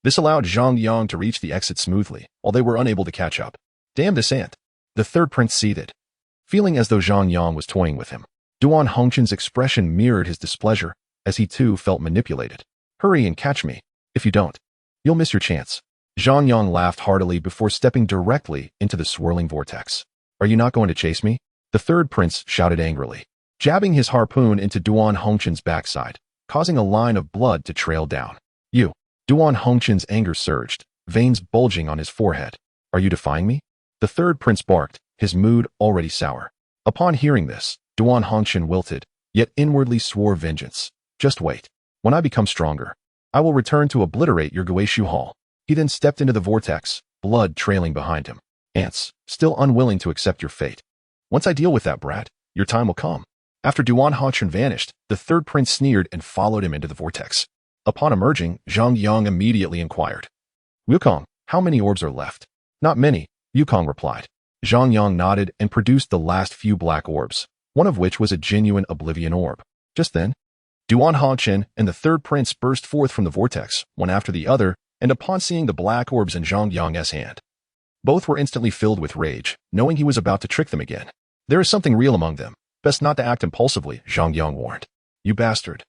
This allowed Zhang Yang to reach the exit smoothly, while they were unable to catch up. "Damn this ant!" the third prince seethed, feeling as though Zhang Yang was toying with him. Duan Hongchen's expression mirrored his displeasure, as he too felt manipulated. "Hurry and catch me. If you don't, you'll miss your chance." Zhang Yang laughed heartily before stepping directly into the swirling vortex. "Are you not going to chase me?" the third prince shouted angrily, jabbing his harpoon into Duan Hongchen's backside, causing a line of blood to trail down. "You!" Duan Hongchen's anger surged, veins bulging on his forehead. "Are you defying me?" the third prince barked, his mood already sour. Upon hearing this, Duan Hongchen wilted, yet inwardly swore vengeance. Just wait. When I become stronger, I will return to obliterate your Guishu Hall. He then stepped into the vortex, blood trailing behind him. Ants, still unwilling to accept your fate. Once I deal with that brat, your time will come. After Duan Haochen vanished, the third prince sneered and followed him into the vortex. Upon emerging, Zhang Yang immediately inquired, Wukong, how many orbs are left? Not many, Wukong replied. Zhang Yang nodded and produced the last few black orbs, one of which was a genuine oblivion orb. Just then, Duan Haochen and the third prince burst forth from the vortex, one after the other, and upon seeing the black orbs in Zhang Yang's hand, both were instantly filled with rage, knowing he was about to trick them again. There is something real among them. Best not to act impulsively, Zhang Yang warned. You bastard.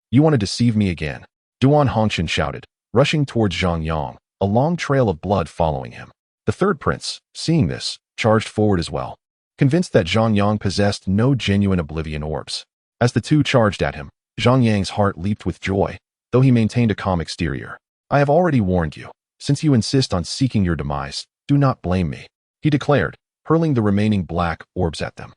You want to deceive me again. Duan Haochen shouted, rushing towards Zhang Yang, a long trail of blood following him. The third prince, seeing this, charged forward as well, convinced that Zhang Yang possessed no genuine oblivion orbs. As the two charged at him, Zhang Yang's heart leaped with joy, though he maintained a calm exterior. I have already warned you. Since you insist on seeking your demise, do not blame me, he declared, hurling the remaining black orbs at them.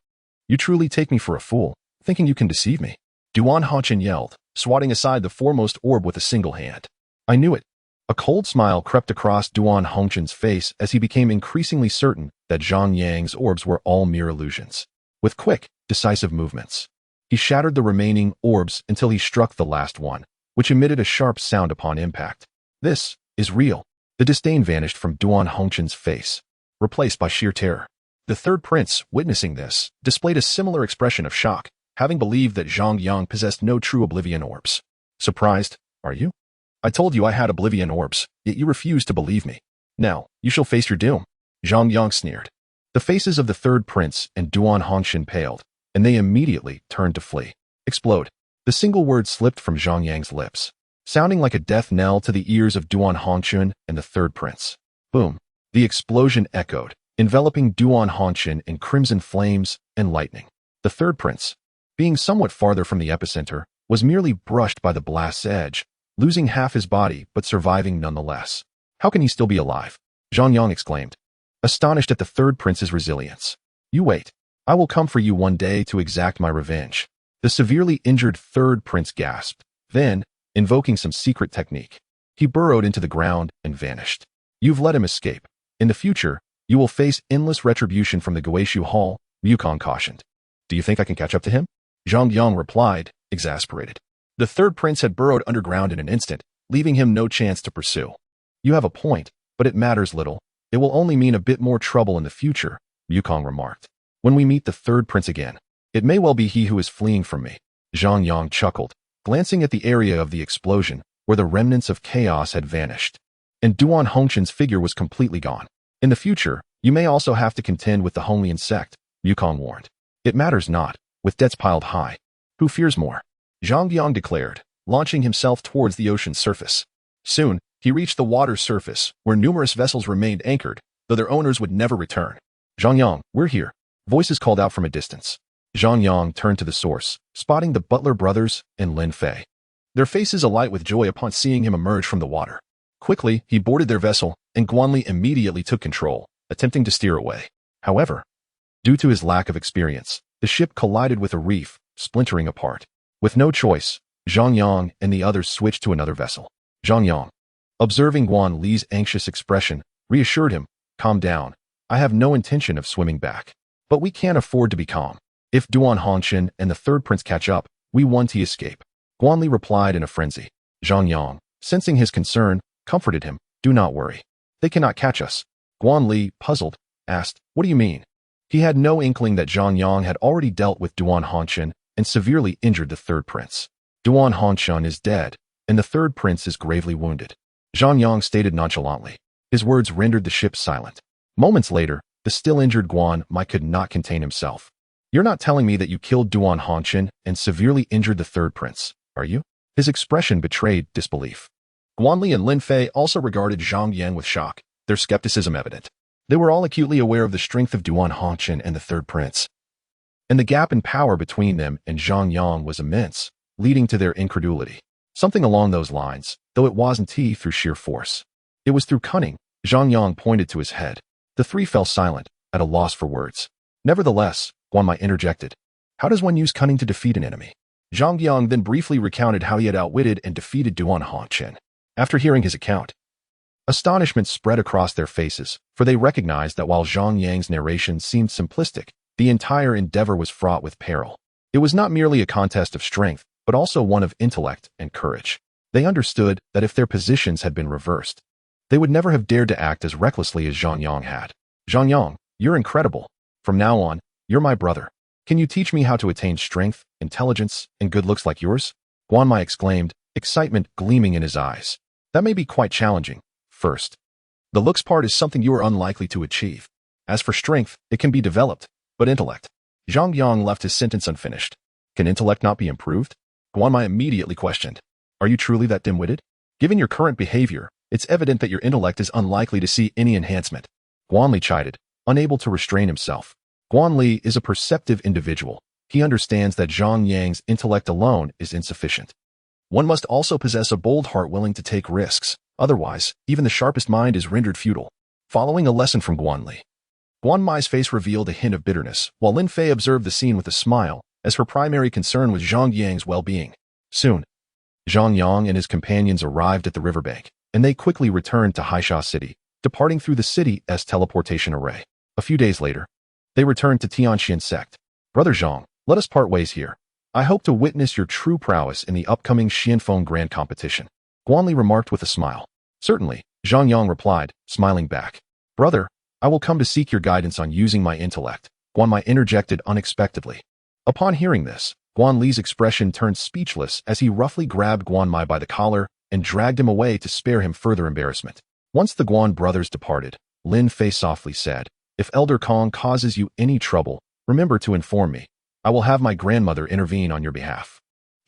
You truly take me for a fool, thinking you can deceive me. Duan Haochen yelled, swatting aside the foremost orb with a single hand. I knew it. A cold smile crept across Duan Haochen's face as he became increasingly certain that Zhang Yang's orbs were all mere illusions. With quick, decisive movements, he shattered the remaining orbs until he struck the last one, which emitted a sharp sound upon impact. This is real. The disdain vanished from Duan Haochen's face, replaced by sheer terror. The third prince, witnessing this, displayed a similar expression of shock, having believed that Zhang Yang possessed no true oblivion orbs. Surprised, are you? I told you I had oblivion orbs, yet you refused to believe me. Now, you shall face your doom. Zhang Yang sneered. The faces of the third prince and Duan Haochen paled, and they immediately turned to flee. Explode. The single word slipped from Zhang Yang's lips, sounding like a death knell to the ears of Duan Haochen and the third prince. Boom. The explosion echoed, enveloping Duan Haochen in crimson flames and lightning. The third prince, being somewhat farther from the epicenter, was merely brushed by the blast's edge, losing half his body but surviving nonetheless. How can he still be alive? Zhang Yang exclaimed, astonished at the third prince's resilience. You wait. I will come for you one day to exact my revenge. The severely injured third prince gasped. Then, invoking some secret technique, he burrowed into the ground and vanished. You've let him escape. In the future, you will face endless retribution from the Guishu Hall, Wukong cautioned. Do you think I can catch up to him? Zhang Yang replied, exasperated. The third prince had burrowed underground in an instant, leaving him no chance to pursue. You have a point, but it matters little. It will only mean a bit more trouble in the future, Wukong remarked. When we meet the third prince again, it may well be he who is fleeing from me. Zhang Yang chuckled, glancing at the area of the explosion, where the remnants of chaos had vanished, and Duan Hongchen's figure was completely gone. In the future, you may also have to contend with the Honglian Sect, Wukong warned. It matters not, with debts piled high. Who fears more? Zhang Yang declared, launching himself towards the ocean's surface. Soon, he reached the water's surface, where numerous vessels remained anchored, though their owners would never return. Zhang Yang, we're here. Voices called out from a distance. Zhang Yang turned to the source, spotting the Butler brothers and Lin Fei, their faces alight with joy upon seeing him emerge from the water. Quickly, he boarded their vessel, and Guanli immediately took control, attempting to steer away. However, due to his lack of experience, the ship collided with a reef, splintering apart. With no choice, Zhang Yang and the others switched to another vessel. Zhang Yang, observing Guan Li's anxious expression, reassured him, calm down. I have no intention of swimming back. But we can't afford to be calm. If Duan Hongchen and the third prince catch up, we want to escape. Guan Li replied in a frenzy. Zhang Yang, sensing his concern, comforted him. Do not worry. They cannot catch us. Guan Li, puzzled, asked, what do you mean? He had no inkling that Zhang Yang had already dealt with Duan Hongchen and severely injured the third prince. Duan Hongchen is dead, and the third prince is gravely wounded. Zhang Yang stated nonchalantly. His words rendered the ship silent. Moments later, the still injured Guan Mai could not contain himself. You're not telling me that you killed Duan Hongchen and severely injured the third prince, are you? His expression betrayed disbelief. Guanli and Lin Fei also regarded Zhang Yang with shock, their skepticism evident. They were all acutely aware of the strength of Duan Hongchen and the third prince, and the gap in power between them and Zhang Yang was immense, leading to their incredulity. Something along those lines, though it wasn't through sheer force. It was through cunning. Zhang Yang pointed to his head. The three fell silent, at a loss for words. Nevertheless, Guan Mai interjected. How does one use cunning to defeat an enemy? Zhang Yang then briefly recounted how he had outwitted and defeated Chen. After hearing his account, astonishment spread across their faces, for they recognized that while Zhang Yang's narration seemed simplistic, the entire endeavor was fraught with peril. It was not merely a contest of strength, but also one of intellect and courage. They understood that if their positions had been reversed, they would never have dared to act as recklessly as Zhang Yang had. Zhang Yang, you're incredible. From now on, you're my brother. Can you teach me how to attain strength, intelligence, and good looks like yours? Guanmai exclaimed, excitement gleaming in his eyes. That may be quite challenging. First, the looks part is something you are unlikely to achieve. As for strength, it can be developed, but intellect. Zhang Yang left his sentence unfinished. Can intellect not be improved? Guanmai immediately questioned. Are you truly that dim-witted? Given your current behavior, it's evident that your intellect is unlikely to see any enhancement. Guanli chided, unable to restrain himself. Guanli is a perceptive individual. He understands that Zhang Yang's intellect alone is insufficient. One must also possess a bold heart willing to take risks. Otherwise, even the sharpest mind is rendered futile. Following a lesson from Guanli, Guanmai's face revealed a hint of bitterness, while Lin Fei observed the scene with a smile, as her primary concern was Zhang Yang's well-being. Soon, Zhang Yang and his companions arrived at the riverbank, and they quickly returned to Haisha City, departing through the city as teleportation array. A few days later, they returned to Tianxian Sect. Brother Zhang, let us part ways here. I hope to witness your true prowess in the upcoming Xianfeng Grand Competition. Guanli remarked with a smile. Certainly, Zhang Yang replied, smiling back. Brother, I will come to seek your guidance on using my intellect, Guanmai interjected unexpectedly. Upon hearing this, Guanli's expression turned speechless as he roughly grabbed Guanmai by the collar and dragged him away to spare him further embarrassment. Once the Guan brothers departed, Lin Fei softly said, If Elder Kong causes you any trouble, remember to inform me. I will have my grandmother intervene on your behalf.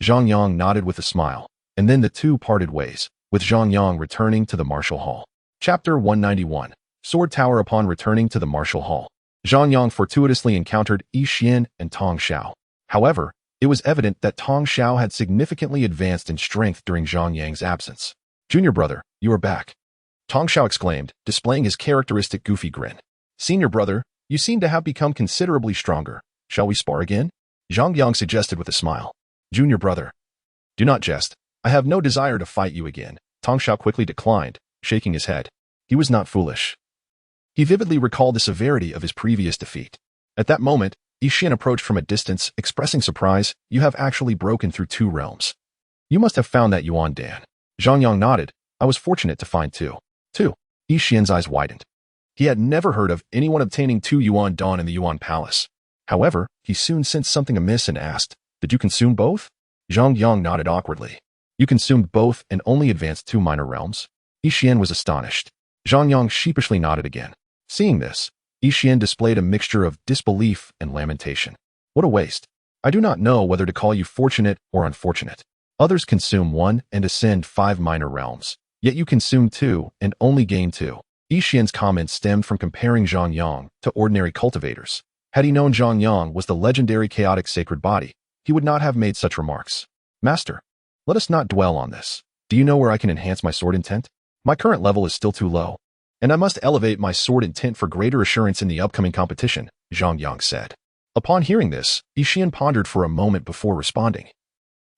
Zhang Yang nodded with a smile, and then the two parted ways, with Zhang Yang returning to the Martial Hall. Chapter 191. Sword Tower. Upon returning to the Martial Hall, Zhang Yang fortuitously encountered Yi Xian and Tong Xiao. However, it was evident that Tong Xiao had significantly advanced in strength during Zhang Yang's absence. Junior brother, you are back. Tong Xiao exclaimed, displaying his characteristic goofy grin. Senior brother, you seem to have become considerably stronger. Shall we spar again? Zhang Yang suggested with a smile. Junior brother, do not jest. I have no desire to fight you again. Tong Xiao quickly declined, shaking his head. He was not foolish. He vividly recalled the severity of his previous defeat. At that moment, Yi Xian approached from a distance, expressing surprise. You have actually broken through 2 realms. You must have found that Yuan Dan. Zhang Yang nodded. I was fortunate to find 2. Yi Xian's eyes widened. He had never heard of anyone obtaining 2 Yuan Dan in the Yuan Palace. However, he soon sensed something amiss and asked, Did you consume both? Zhang Yang nodded awkwardly. You consumed both and only advanced 2 minor realms? Yi Xian was astonished. Zhang Yang sheepishly nodded again. Seeing this, Yi Xian displayed a mixture of disbelief and lamentation. What a waste. I do not know whether to call you fortunate or unfortunate. Others consume 1 and ascend 5 minor realms, yet you consume 2 and only gain 2. Yi Xian's comments stemmed from comparing Zhang Yang to ordinary cultivators. Had he known Zhang Yang was the legendary chaotic sacred body, he would not have made such remarks. Master, let us not dwell on this. Do you know where I can enhance my sword intent? My current level is still too low, and I must elevate my sword intent for greater assurance in the upcoming competition, Zhang Yang said. Upon hearing this, Yi Xian pondered for a moment before responding.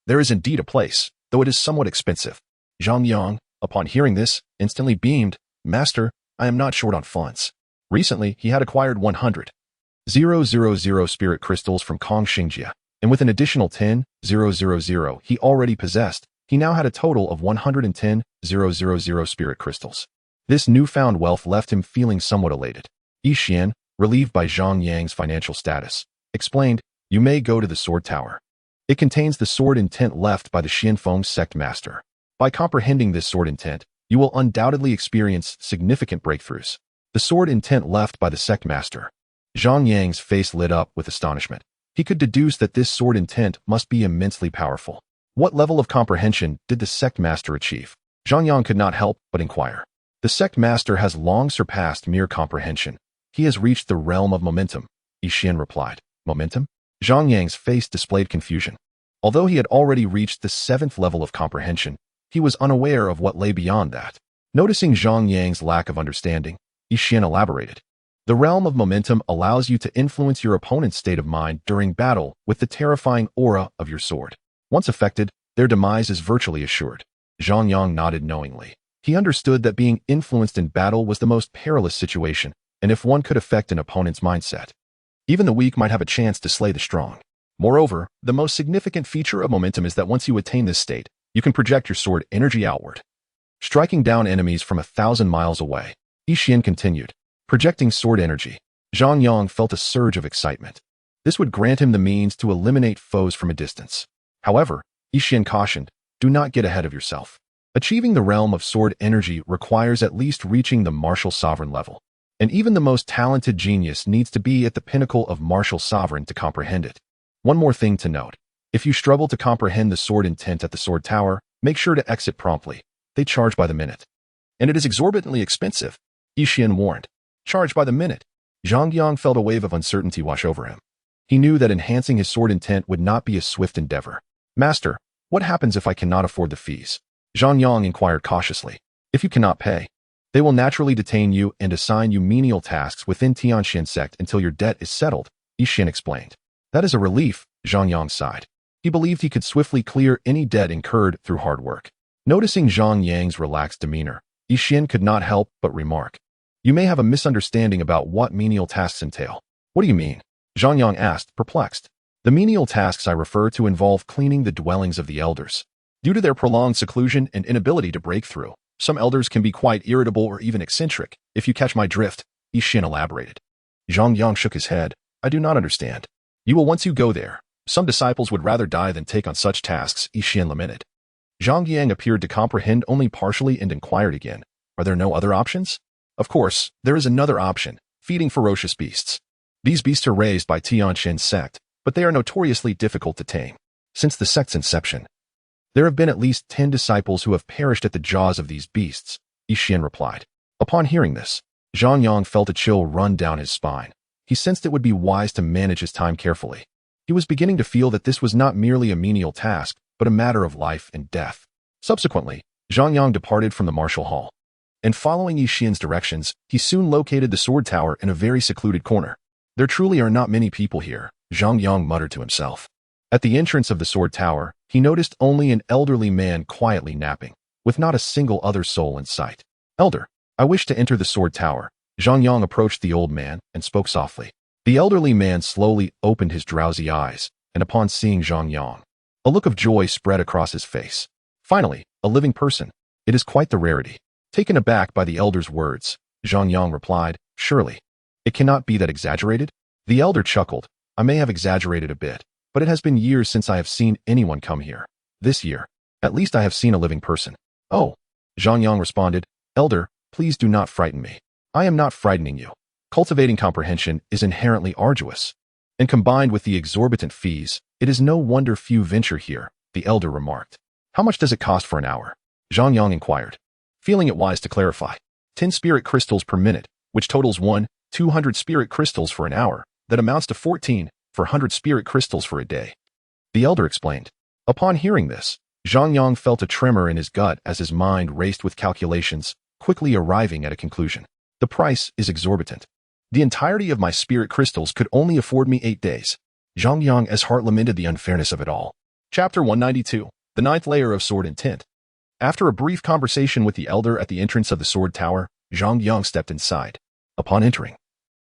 There is indeed a place, though it is somewhat expensive. Zhang Yang, upon hearing this, instantly beamed. Master, I am not short on funds. Recently, he had acquired 100,000 spirit crystals from Kong Xingjia, and with an additional 10,000 he already possessed, he now had a total of 110,000 spirit crystals. This newfound wealth left him feeling somewhat elated. Yi Xian, relieved by Zhang Yang's financial status, explained, You may go to the sword tower. It contains the sword intent left by the Xianfeng sect master. By comprehending this sword intent, you will undoubtedly experience significant breakthroughs. The sword intent left by the sect master. Zhang Yang's face lit up with astonishment. He could deduce that this sword intent must be immensely powerful. What level of comprehension did the sect master achieve? Zhang Yang could not help but inquire. The sect master has long surpassed mere comprehension. He has reached the realm of momentum, Yi Xian replied. Momentum? Zhang Yang's face displayed confusion. Although he had already reached the 7th level of comprehension, he was unaware of what lay beyond that. Noticing Zhang Yang's lack of understanding, Yi Xian elaborated. The realm of momentum allows you to influence your opponent's state of mind during battle with the terrifying aura of your sword. Once affected, their demise is virtually assured. Zhang Yang nodded knowingly. He understood that being influenced in battle was the most perilous situation, and if one could affect an opponent's mindset, even the weak might have a chance to slay the strong. Moreover, the most significant feature of momentum is that once you attain this state, you can project your sword energy outward, striking down enemies from 1,000 miles away. Yixian continued. Projecting sword energy. Zhang Yang felt a surge of excitement. This would grant him the means to eliminate foes from a distance. However, Yixian cautioned, do not get ahead of yourself. Achieving the realm of sword energy requires at least reaching the martial sovereign level. And even the most talented genius needs to be at the pinnacle of martial sovereign to comprehend it. One more thing to note. If you struggle to comprehend the sword intent at the sword tower, make sure to exit promptly. They charge by the minute. And it is exorbitantly expensive, Yixian warned. Charge by the minute. Zhang Yang felt a wave of uncertainty wash over him. He knew that enhancing his sword intent would not be a swift endeavor. Master, what happens if I cannot afford the fees? Zhang Yang inquired cautiously. If you cannot pay, they will naturally detain you and assign you menial tasks within Tianxian Sect until your debt is settled, Yixian explained. That is a relief, Zhang Yang sighed. He believed he could swiftly clear any debt incurred through hard work. Noticing Zhang Yang's relaxed demeanor, Yixian could not help but remark. You may have a misunderstanding about what menial tasks entail. What do you mean? Zhang Yang asked, perplexed. The menial tasks I refer to involve cleaning the dwellings of the elders. Due to their prolonged seclusion and inability to break through, some elders can be quite irritable or even eccentric, if you catch my drift, Yixian elaborated. Zhang Yang shook his head. I do not understand. You will once you go there. Some disciples would rather die than take on such tasks, Yixian lamented. Zhang Yang appeared to comprehend only partially and inquired again. Are there no other options? Of course, there is another option, feeding ferocious beasts. These beasts are raised by Tianxian Sect, but they are notoriously difficult to tame. Since the sect's inception, there have been at least 10 disciples who have perished at the jaws of these beasts, Yixian replied. Upon hearing this, Zhang Yang felt a chill run down his spine. He sensed it would be wise to manage his time carefully. He was beginning to feel that this was not merely a menial task, but a matter of life and death. Subsequently, Zhang Yang departed from the martial hall. And following Yixian's directions, he soon located the sword tower in a very secluded corner. There truly are not many people here, Zhang Yang muttered to himself. At the entrance of the sword tower, he noticed only an elderly man quietly napping, with not a single other soul in sight. Elder, I wish to enter the sword tower. Zhang Yang approached the old man and spoke softly. The elderly man slowly opened his drowsy eyes, and upon seeing Zhang Yang, a look of joy spread across his face. Finally, a living person. It is quite the rarity. Taken aback by the elder's words, Zhang Yang replied, surely. It cannot be that exaggerated? The elder chuckled. I may have exaggerated a bit, but it has been years since I have seen anyone come here. This year, at least I have seen a living person. Oh, Zhang Yang responded, Elder, please do not frighten me. I am not frightening you. Cultivating comprehension is inherently arduous. And combined with the exorbitant fees, it is no wonder few venture here, the elder remarked. How much does it cost for an hour? Zhang Yang inquired. Feeling it wise to clarify. 10 spirit crystals per minute, which totals 200 spirit crystals for an hour, that amounts to 14 for 100 spirit crystals for a day. The elder explained. Upon hearing this, Zhang Yang felt a tremor in his gut as his mind raced with calculations, quickly arriving at a conclusion. The price is exorbitant. The entirety of my spirit crystals could only afford me 8 days. Zhang Yang's heart lamented the unfairness of it all. Chapter 192. The ninth layer of sword intent. After a brief conversation with the elder at the entrance of the sword tower, Zhang Yang stepped inside. Upon entering,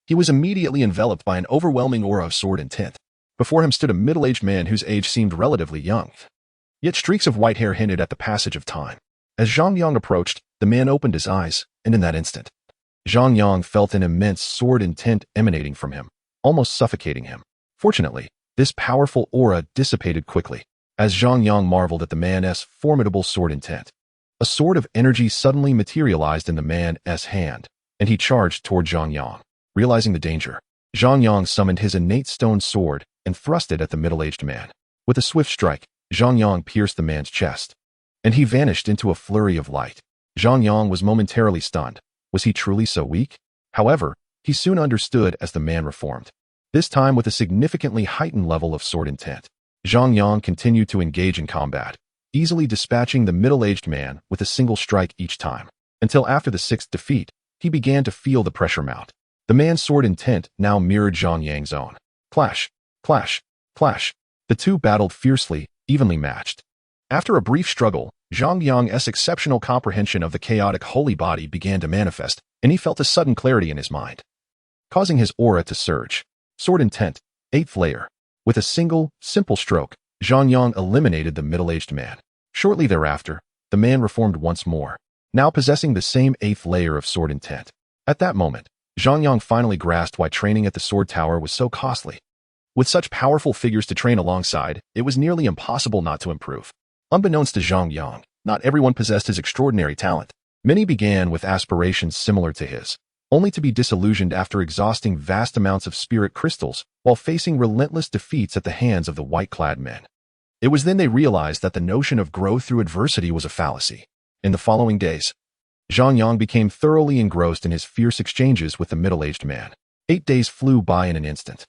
he was immediately enveloped by an overwhelming aura of sword intent. Before him stood a middle-aged man whose age seemed relatively young. Yet streaks of white hair hinted at the passage of time. As Zhang Yang approached, the man opened his eyes, and in that instant, Zhang Yang felt an immense sword intent emanating from him, almost suffocating him. Fortunately, this powerful aura dissipated quickly, as Zhang Yang marveled at the man's formidable sword intent. A sword of energy suddenly materialized in the man's hand, and he charged toward Zhang Yang. Realizing the danger, Zhang Yang summoned his innate stone sword and thrust it at the middle-aged man. With a swift strike, Zhang Yang pierced the man's chest, and he vanished into a flurry of light. Zhang Yang was momentarily stunned. Was he truly so weak? However, he soon understood as the man reformed, this time with a significantly heightened level of sword intent. Zhang Yang continued to engage in combat, easily dispatching the middle-aged man with a single strike each time, until after the sixth defeat, he began to feel the pressure mount. The man's sword intent now mirrored Zhang Yang's own. Clash, clash, clash. The two battled fiercely, evenly matched. After a brief struggle, Zhang Yang's exceptional comprehension of the chaotic holy body began to manifest, and he felt a sudden clarity in his mind, causing his aura to surge. Sword intent, 8th layer. With a single, simple stroke, Zhang Yang eliminated the middle-aged man. Shortly thereafter, the man reformed once more, now possessing the same 8th layer of sword intent. At that moment, Zhang Yang finally grasped why training at the sword tower was so costly. With such powerful figures to train alongside, it was nearly impossible not to improve. Unbeknownst to Zhang Yang, not everyone possessed his extraordinary talent. Many began with aspirations similar to his, only to be disillusioned after exhausting vast amounts of spirit crystals while facing relentless defeats at the hands of the white-clad men. It was then they realized that the notion of growth through adversity was a fallacy. In the following days, Zhang Yang became thoroughly engrossed in his fierce exchanges with the middle-aged man. 8 days flew by in an instant.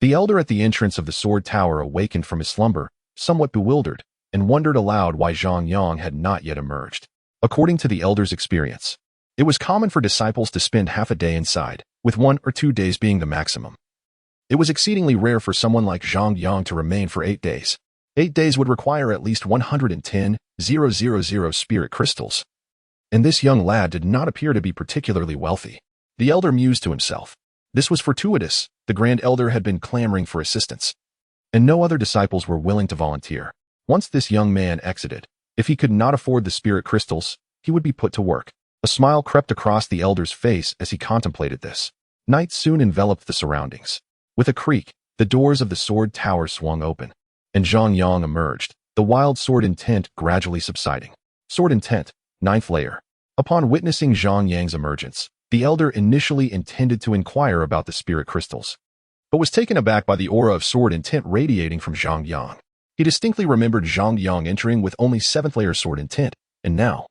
The elder at the entrance of the sword tower awakened from his slumber, somewhat bewildered, and wondered aloud why Zhang Yang had not yet emerged. According to the elder's experience, it was common for disciples to spend half a day inside, with 1 or 2 days being the maximum. It was exceedingly rare for someone like Zhang Yang to remain for 8 days. 8 days would require at least 110,000 spirit crystals. And this young lad did not appear to be particularly wealthy. The elder mused to himself. This was fortuitous. The Grand Elder had been clamoring for assistance, and no other disciples were willing to volunteer. Once this young man exited, if he could not afford the spirit crystals, he would be put to work. A smile crept across the elder's face as he contemplated this. Night soon enveloped the surroundings. With a creak, the doors of the sword tower swung open, and Zhang Yang emerged, the wild sword intent gradually subsiding. Sword intent, 9th layer. Upon witnessing Zhang Yang's emergence, the elder initially intended to inquire about the spirit crystals, but was taken aback by the aura of sword intent radiating from Zhang Yang. He distinctly remembered Zhang Yang entering with only 7th layer sword intent, and now,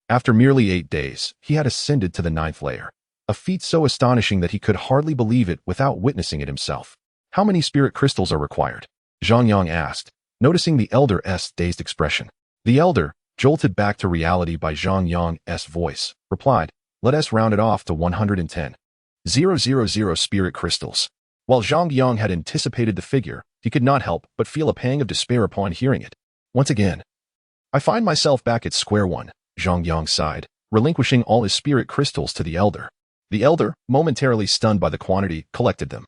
after merely 8 days, he had ascended to the 9th layer, a feat so astonishing that he could hardly believe it without witnessing it himself. How many spirit crystals are required? Zhang Yang asked, noticing the elder's dazed expression. The elder, jolted back to reality by Zhang Yang's voice, replied, "Let us round it off to 110,000 spirit crystals." While Zhang Yang had anticipated the figure, he could not help but feel a pang of despair upon hearing it. Once again, I find myself back at square one, Zhang Yang sighed, relinquishing all his spirit crystals to the elder. The elder, momentarily stunned by the quantity, collected them,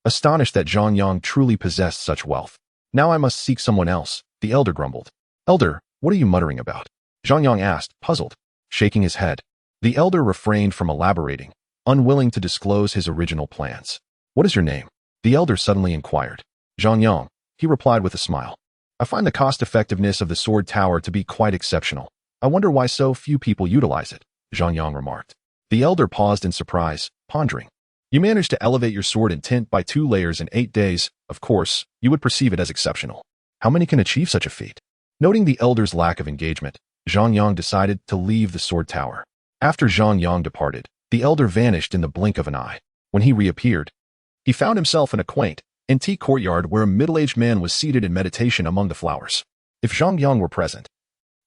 astonished that Zhang Yang truly possessed such wealth. Now I must seek someone else, the elder grumbled. Elder, what are you muttering about? Zhang Yang asked, puzzled, shaking his head. The elder refrained from elaborating, unwilling to disclose his original plans. What is your name? The elder suddenly inquired. Zhang Yang, he replied with a smile. I find the cost-effectiveness of the sword tower to be quite exceptional. I wonder why so few people utilize it, Zhang Yang remarked. The elder paused in surprise, pondering. You managed to elevate your sword intent by 2 layers in 8 days. Of course, you would perceive it as exceptional. How many can achieve such a feat? Noting the elder's lack of engagement, Zhang Yang decided to leave the sword tower. After Zhang Yang departed, the elder vanished in the blink of an eye. When he reappeared, he found himself in a quaint, antique courtyard where a middle-aged man was seated in meditation among the flowers. If Zhang Yang were present,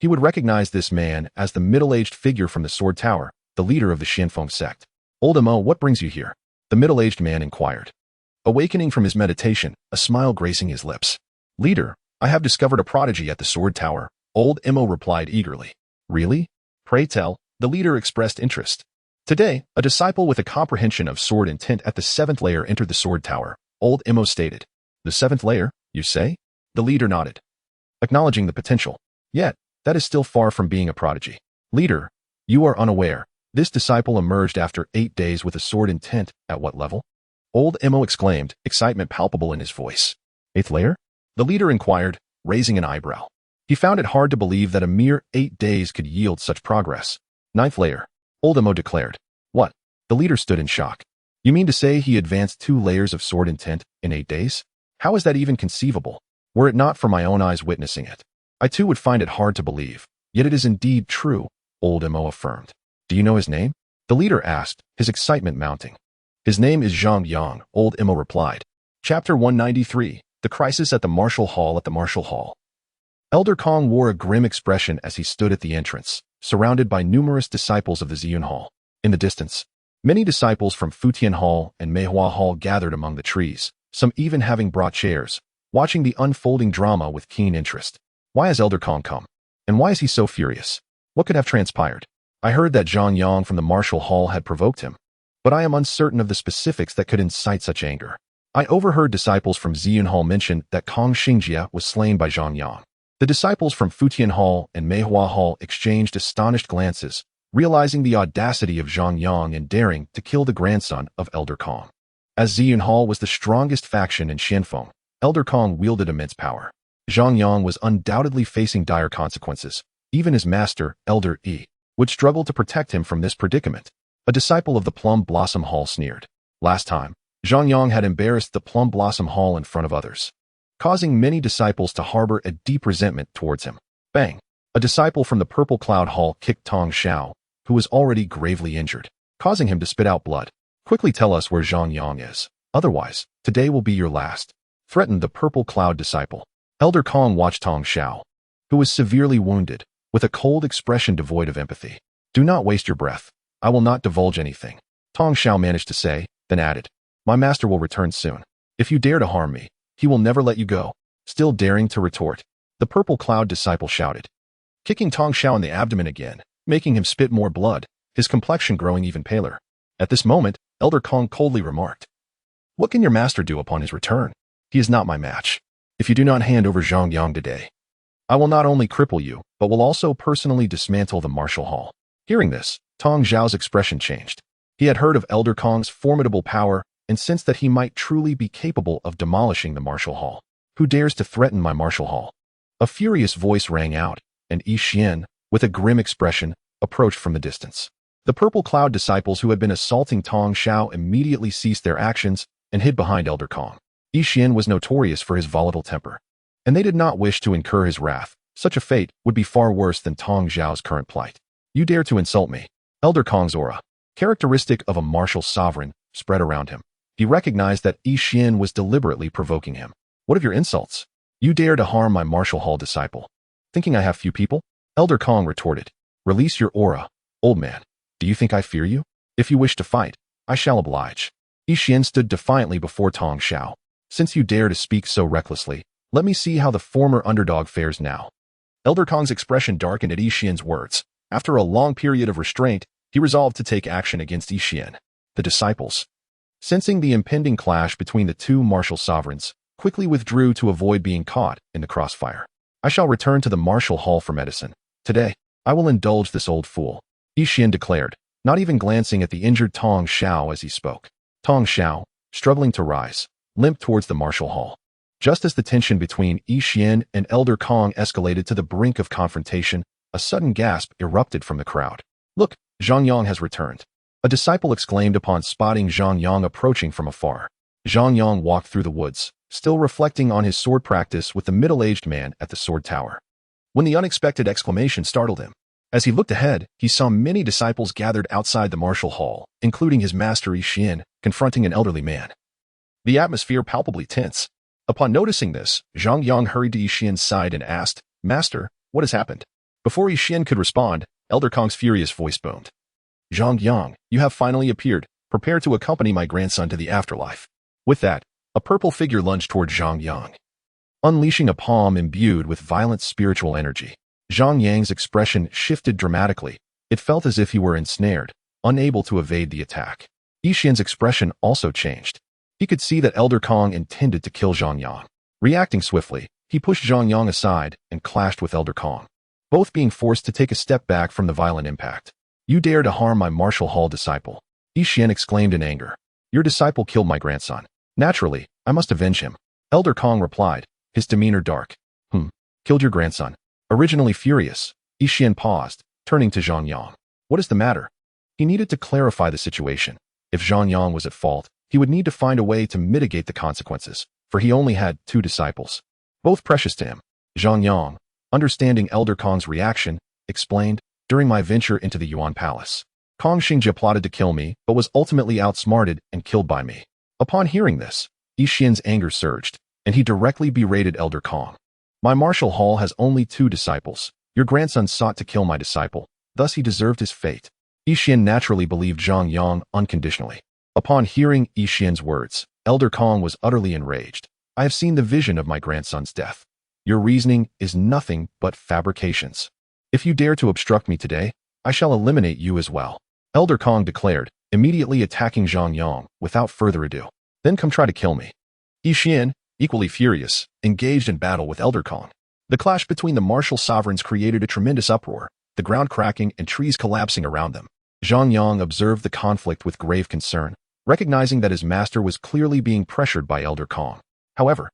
he would recognize this man as the middle-aged figure from the sword tower, the leader of the Shenfeng sect. Old Mo, what brings you here? The middle-aged man inquired. Awakening from his meditation, a smile gracing his lips. Leader, I have discovered a prodigy at the sword tower, Old Mo replied eagerly. Really? Pray tell, the leader expressed interest. Today, a disciple with a comprehension of sword intent at the 7th layer entered the sword tower, Old Mo stated. The 7th layer, you say? The leader nodded, acknowledging the potential. Yet, that is still far from being a prodigy. Leader, you are unaware. This disciple emerged after 8 days with a sword intent. At what level? Old Mo exclaimed, excitement palpable in his voice. 8th layer? The leader inquired, raising an eyebrow. He found it hard to believe that a mere 8 days could yield such progress. 9th layer, Old Mo declared. What? The leader stood in shock. You mean to say he advanced 2 layers of sword intent in 8 days? How is that even conceivable? Were it not for my own eyes witnessing it, I too would find it hard to believe. Yet it is indeed true, Old Mo affirmed. Do you know his name? The leader asked, his excitement mounting. His name is Zhang Yang, Old Mo replied. Chapter 193, The Crisis at the Martial Hall. At the Martial Hall, Elder Kong wore a grim expression as he stood at the entrance, surrounded by numerous disciples of the Ziyun Hall. In the distance, Many disciples from Futian Hall and Meihua Hall gathered among the trees, some even having brought chairs, watching the unfolding drama with keen interest. Why has Elder Kong come? And why is he so furious? What could have transpired? I heard that Zhang Yang from the Martial Hall had provoked him, but I am uncertain of the specifics that could incite such anger. I overheard disciples from Ziyun Hall mention that Kong Xingjia was slain by Zhang Yang. The disciples from Futian Hall and Meihua Hall exchanged astonished glances, realizing the audacity of Zhang Yang in daring to kill the grandson of Elder Kong. As Ziyun Hall was the strongest faction in Xianfeng, Elder Kong wielded immense power. Zhang Yang was undoubtedly facing dire consequences. Even his master, Elder Yi, would struggle to protect him from this predicament. A disciple of the Plum Blossom Hall sneered. Last time, Zhang Yang had embarrassed the Plum Blossom Hall in front of others, causing many disciples to harbor a deep resentment towards him. Bang! A disciple from the Purple Cloud Hall kicked Tong Xiao, who was already gravely injured, causing him to spit out blood. Quickly tell us where Zhang Yang is. Otherwise, today will be your last, threatened the Purple Cloud disciple. Elder Kong watched Tong Xiao, who was severely wounded, with a cold expression devoid of empathy. Do not waste your breath. I will not divulge anything, Tong Xiao managed to say, then added, my master will return soon. If you dare to harm me, he will never let you go. Still daring to retort, the Purple Cloud disciple shouted, kicking Tong Xiao in the abdomen again, making him spit more blood, his complexion growing even paler. At this moment, Elder Kong coldly remarked, what can your master do upon his return? He is not my match. If you do not hand over Zhang Yang today, I will not only cripple you, but will also personally dismantle the Martial Hall. Hearing this, Tong Xiao's expression changed. He had heard of Elder Kong's formidable power and sensed that he might truly be capable of demolishing the Martial Hall. Who dares to threaten my Martial Hall? A furious voice rang out, and Yi Xian, with a grim expression, approached from the distance. The Purple Cloud disciples who had been assaulting Tong Xiao immediately ceased their actions and hid behind Elder Kong. Yi Xian was notorious for his volatile temper, and they did not wish to incur his wrath. Such a fate would be far worse than Tong Xiao's current plight. You dare to insult me? Elder Kong's aura, characteristic of a martial sovereign, spread around him. He recognized that Yi Xian was deliberately provoking him. What of your insults? You dare to harm my Martial Hall disciple? Thinking I have few people? Elder Kong retorted. Release your aura, old man. Do you think I fear you? If you wish to fight, I shall oblige. Yi Xian stood defiantly before Tong Xiao. Since you dare to speak so recklessly, let me see how the former underdog fares now. Elder Kong's expression darkened at Yi Xian's words. After a long period of restraint, he resolved to take action against Yi Xian. The disciples, sensing the impending clash between the two martial sovereigns, quickly withdrew to avoid being caught in the crossfire. I shall return to the Martial Hall for medicine. Today, I will indulge this old fool, Yi Xian declared, not even glancing at the injured Tong Xiao as he spoke. Tong Xiao, struggling to rise, limped towards the Martial Hall. Just as the tension between Yi Xian and Elder Kong escalated to the brink of confrontation, a sudden gasp erupted from the crowd. Look, Zhang Yang has returned, a disciple exclaimed upon spotting Zhang Yang approaching from afar. Zhang Yang walked through the woods, still reflecting on his sword practice with the middle-aged man at the sword tower, when the unexpected exclamation startled him. As he looked ahead, he saw many disciples gathered outside the Martial Hall, including his master Yi Xian, confronting an elderly man. The atmosphere palpably tense. Upon noticing this, Zhang Yang hurried to Yi Xian's side and asked, Master, what has happened? Before Yi Xian could respond, Elder Kong's furious voice boomed. Zhang Yang, you have finally appeared. Prepare to accompany my grandson to the afterlife. With that, a purple figure lunged toward Zhang Yang, unleashing a palm imbued with violent spiritual energy. Zhang Yang's expression shifted dramatically. It felt as if he were ensnared, unable to evade the attack. Yi Xian's expression also changed. He could see that Elder Kong intended to kill Zhang Yang. Reacting swiftly, he pushed Zhang Yang aside and clashed with Elder Kong, both being forced to take a step back from the violent impact. You dare to harm my Martial Hall disciple, Yi Xian exclaimed in anger. Your disciple killed my grandson. Naturally, I must avenge him. Elder Kong replied, his demeanor dark. Killed your grandson. Originally furious, Yi Xian paused, turning to Zhang Yang. What is the matter? He needed to clarify the situation. If Zhang Yang was at fault, he would need to find a way to mitigate the consequences, for he only had 2 disciples, both precious to him. Zhang Yang, understanding Elder Kong's reaction, explained, during my venture into the Yuan Palace, Kong Xingjia plotted to kill me, but was ultimately outsmarted and killed by me. Upon hearing this, Yi Xian's anger surged, and he directly berated Elder Kong. My Martial Hall has only 2 disciples. Your grandson sought to kill my disciple, thus he deserved his fate. Yixian naturally believed Zhang Yang unconditionally. Upon hearing Yixian's words, Elder Kong was utterly enraged. I have seen the vision of my grandson's death. Your reasoning is nothing but fabrications. If you dare to obstruct me today, I shall eliminate you as well. Elder Kong declared, immediately attacking Zhang Yang without further ado. Then come try to kill me. Yixian, equally furious, engaged in battle with Elder Kong. The clash between the martial sovereigns created a tremendous uproar, the ground cracking and trees collapsing around them. Zhang Yang observed the conflict with grave concern, recognizing that his master was clearly being pressured by Elder Kong. However,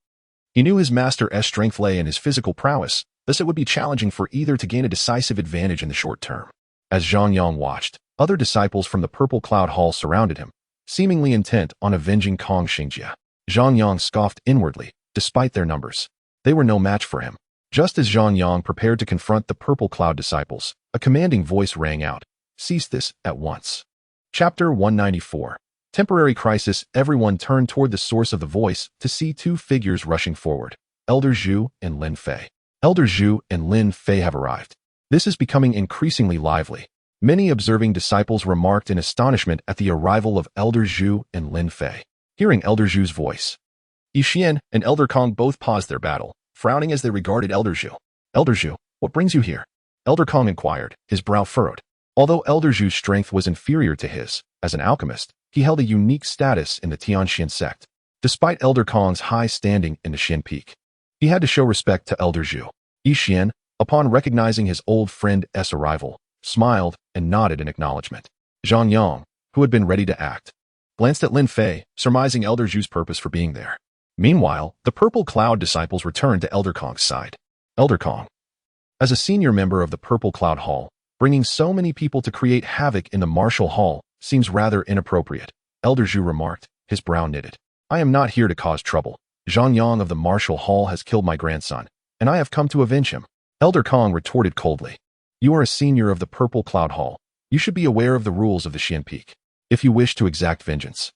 he knew his master's strength lay in his physical prowess, thus it would be challenging for either to gain a decisive advantage in the short term. As Zhang Yang watched, other disciples from the Purple Cloud Hall surrounded him, seemingly intent on avenging Kong Xingjie. Zhang Yang scoffed inwardly, despite their numbers. They were no match for him. Just as Zhang Yang prepared to confront the Purple Cloud disciples, a commanding voice rang out. Cease this at once. Chapter 194. Temporary crisis. Everyone turned toward the source of the voice to see two figures rushing forward. Elder Zhu and Lin Fei. Elder Zhu and Lin Fei have arrived. This is becoming increasingly lively. Many observing disciples remarked in astonishment at the arrival of Elder Zhu and Lin Fei. Hearing Elder Zhu's voice, Yixian and Elder Kong both paused their battle, frowning as they regarded Elder Zhu. Elder Zhu, what brings you here? Elder Kong inquired, his brow furrowed. Although Elder Zhu's strength was inferior to his, as an alchemist, he held a unique status in the Tianxian sect. Despite Elder Kong's high standing in the Xin Peak, he had to show respect to Elder Zhu. Yixian, upon recognizing his old friend's arrival, smiled and nodded in acknowledgement. Zhang Yang, who had been ready to act, glanced at Lin Fei, surmising Elder Zhu's purpose for being there. Meanwhile, the Purple Cloud disciples returned to Elder Kong's side. Elder Kong, as a senior member of the Purple Cloud Hall, bringing so many people to create havoc in the martial hall seems rather inappropriate, Elder Zhu remarked, his brow knitted. I am not here to cause trouble. Zhang Yang of the martial hall has killed my grandson, and I have come to avenge him. Elder Kong retorted coldly. You are a senior of the Purple Cloud Hall. You should be aware of the rules of the Xin Peak. If you wish to exact vengeance,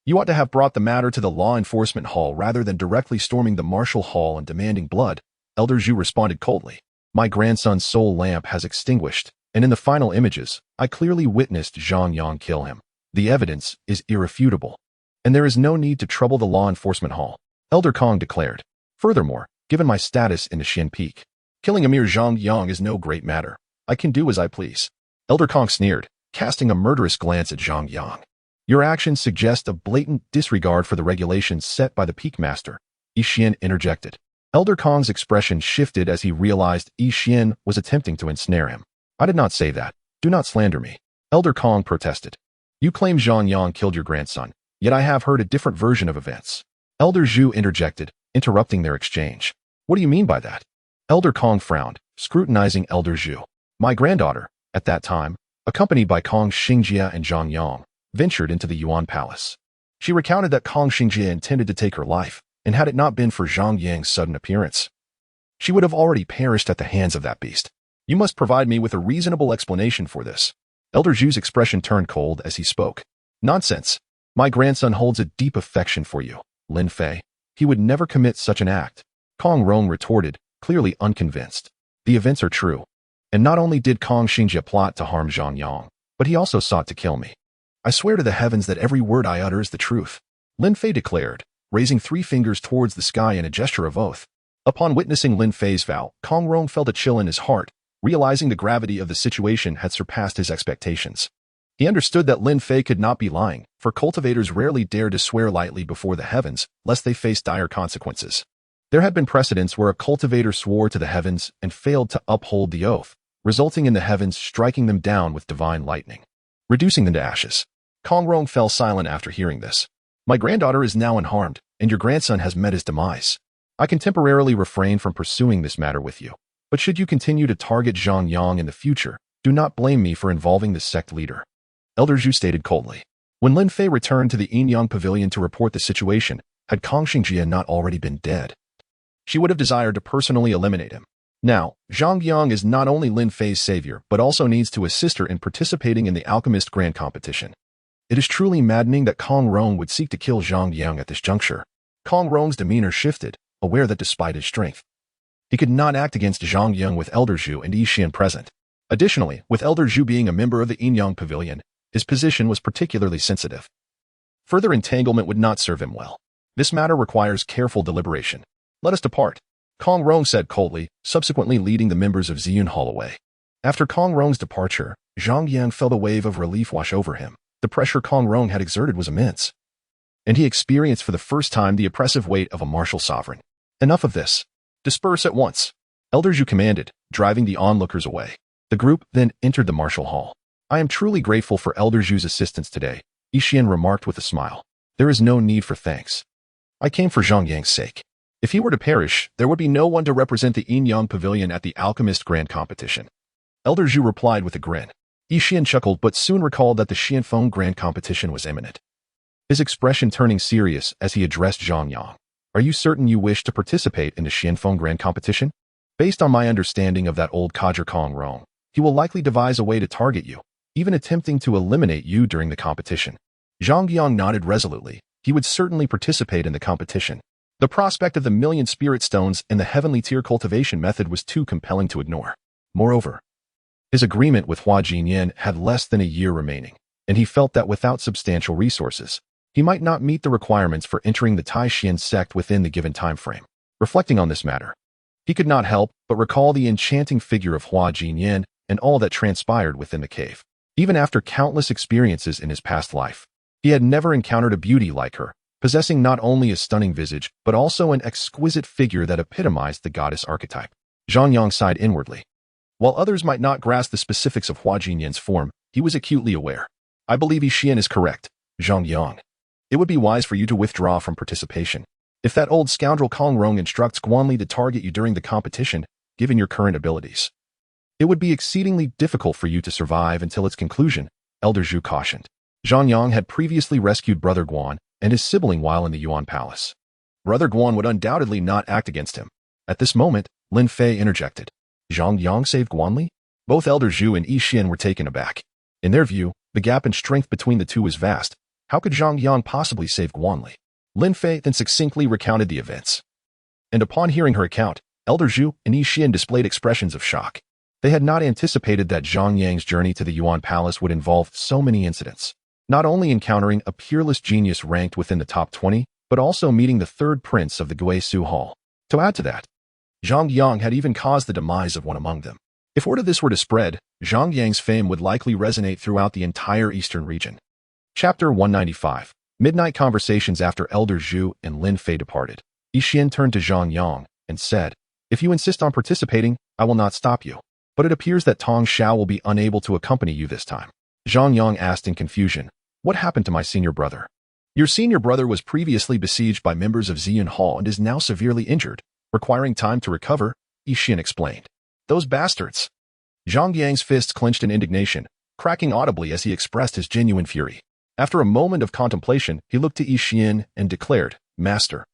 you ought to have brought the matter to the law enforcement hall rather than directly storming the martial hall and demanding blood. Elder Zhu responded coldly. My grandson's soul lamp has extinguished, and in the final images, I clearly witnessed Zhang Yang kill him. The evidence is irrefutable, and there is no need to trouble the law enforcement hall, Elder Kong declared. Furthermore, given my status in the Xin Peak, killing a mere Zhang Yang is no great matter. I can do as I please. Elder Kong sneered, casting a murderous glance at Zhang Yang. Your actions suggest a blatant disregard for the regulations set by the Peak Master, Yixian interjected. Elder Kong's expression shifted as he realized Yixian was attempting to ensnare him. I did not say that. Do not slander me. Elder Kong protested. You claim Zhang Yang killed your grandson, yet I have heard a different version of events. Elder Zhu interjected, interrupting their exchange. What do you mean by that? Elder Kong frowned, scrutinizing Elder Zhu. My granddaughter, at that time, accompanied by Kong Xingjie and Zhang Yang, ventured into the Yuan Palace. She recounted that Kong Xingjie intended to take her life, and had it not been for Zhang Yang's sudden appearance, she would have already perished at the hands of that beast. You must provide me with a reasonable explanation for this. Elder Zhu's expression turned cold as he spoke. Nonsense. My grandson holds a deep affection for you, Lin Fei. He would never commit such an act. Kong Rong retorted, clearly unconvinced. The events are true. And not only did Kong Xingjie plot to harm Zhang Yang, but he also sought to kill me. I swear to the heavens that every word I utter is the truth, Lin Fei declared, raising 3 fingers towards the sky in a gesture of oath. Upon witnessing Lin Fei's vow, Kong Rong felt a chill in his heart, realizing the gravity of the situation had surpassed his expectations. He understood that Lin Fei could not be lying, for cultivators rarely dared to swear lightly before the heavens, lest they face dire consequences. There had been precedents where a cultivator swore to the heavens and failed to uphold the oath, resulting in the heavens striking them down with divine lightning, reducing them to ashes. Kong Rong fell silent after hearing this. My granddaughter is now unharmed, and your grandson has met his demise. I can temporarily refrain from pursuing this matter with you, but should you continue to target Zhang Yang in the future, do not blame me for involving the sect leader, Elder Zhu stated coldly. When Lin Fei returned to the Yin Pavilion to report the situation, had Kong Xingjie not already been dead, she would have desired to personally eliminate him. Now, Zhang Yang is not only Lin Fei's savior, but also needs to assist her in participating in the Alchemist Grand Competition. It is truly maddening that Kong Rong would seek to kill Zhang Yang at this juncture. Kong Rong's demeanor shifted, aware that despite his strength, he could not act against Zhang Yang with Elder Zhu and Yixian present. Additionally, with Elder Zhu being a member of the Yin Pavilion, his position was particularly sensitive. Further entanglement would not serve him well. This matter requires careful deliberation. Let us depart, Kong Rong said coldly, subsequently leading the members of Ziyun Hall away. After Kong Rong's departure, Zhang Yang felt a wave of relief wash over him. The pressure Kong Rong had exerted was immense, and he experienced for the first time the oppressive weight of a martial sovereign. Enough of this. Disperse at once, Elder Zhu commanded, driving the onlookers away. The group then entered the martial hall. I am truly grateful for Elder Zhu's assistance today, Yixian remarked with a smile. There is no need for thanks. I came for Zhang Yang's sake. If he were to perish, there would be no one to represent the Yin Pavilion at the Alchemist Grand Competition. Elder Zhu replied with a grin. Yixian chuckled but soon recalled that the Xianfeng Grand Competition was imminent, his expression turning serious as he addressed Zhang Yang. Are you certain you wish to participate in the Xianfeng Grand Competition? Based on my understanding of that old codger Kong Rong, he will likely devise a way to target you, even attempting to eliminate you during the competition. Zhang Yang nodded resolutely. He would certainly participate in the competition. The prospect of the 1,000,000 spirit stones and the heavenly tier cultivation method was too compelling to ignore. Moreover, his agreement with Hua Jinyan had less than a year remaining, and he felt that without substantial resources, he might not meet the requirements for entering the Taishan sect within the given time frame. Reflecting on this matter, he could not help but recall the enchanting figure of Hua Jinyan and all that transpired within the cave. Even after countless experiences in his past life, he had never encountered a beauty like her, possessing not only a stunning visage, but also an exquisite figure that epitomized the goddess archetype. Zhang Yang sighed inwardly. While others might not grasp the specifics of Hua Jinyan's form, he was acutely aware. I believe Yixian is correct, Zhang Yang. It would be wise for you to withdraw from participation. If that old scoundrel Kong Rong instructs Guanli to target you during the competition, given your current abilities, it would be exceedingly difficult for you to survive until its conclusion, Elder Zhu cautioned. Zhang Yang had previously rescued Brother Guan and his sibling while in the Yuan Palace. Brother Guan would undoubtedly not act against him. At this moment, Lin Fei interjected. Zhang Yang saved Guanli? Both Elder Zhu and Yixian were taken aback. In their view, the gap in strength between the two was vast. How could Zhang Yang possibly save Guanli? Lin Fei then succinctly recounted the events. And upon hearing her account, Elder Zhu and Yixian displayed expressions of shock. They had not anticipated that Zhang Yang's journey to the Yuan Palace would involve so many incidents. Not only encountering a peerless genius ranked within the top 20, but also meeting the third prince of the Guisu Hall. To add to that, Zhang Yang had even caused the demise of one among them. If word of this were to spread, Zhang Yang's fame would likely resonate throughout the entire eastern region. Chapter 195. Midnight conversations. After Elder Zhu and Lin Fei departed, Yixian turned to Zhang Yang and said, if you insist on participating, I will not stop you. But it appears that Tong Xiao will be unable to accompany you this time. Zhang Yang asked in confusion, what happened to my senior brother? Your senior brother was previously besieged by members of Ziyun Hall and is now severely injured, requiring time to recover, Yixian explained. Those bastards! Zhang Yang's fists clenched in indignation, cracking audibly as he expressed his genuine fury. After a moment of contemplation, he looked to Yixian and declared, Master,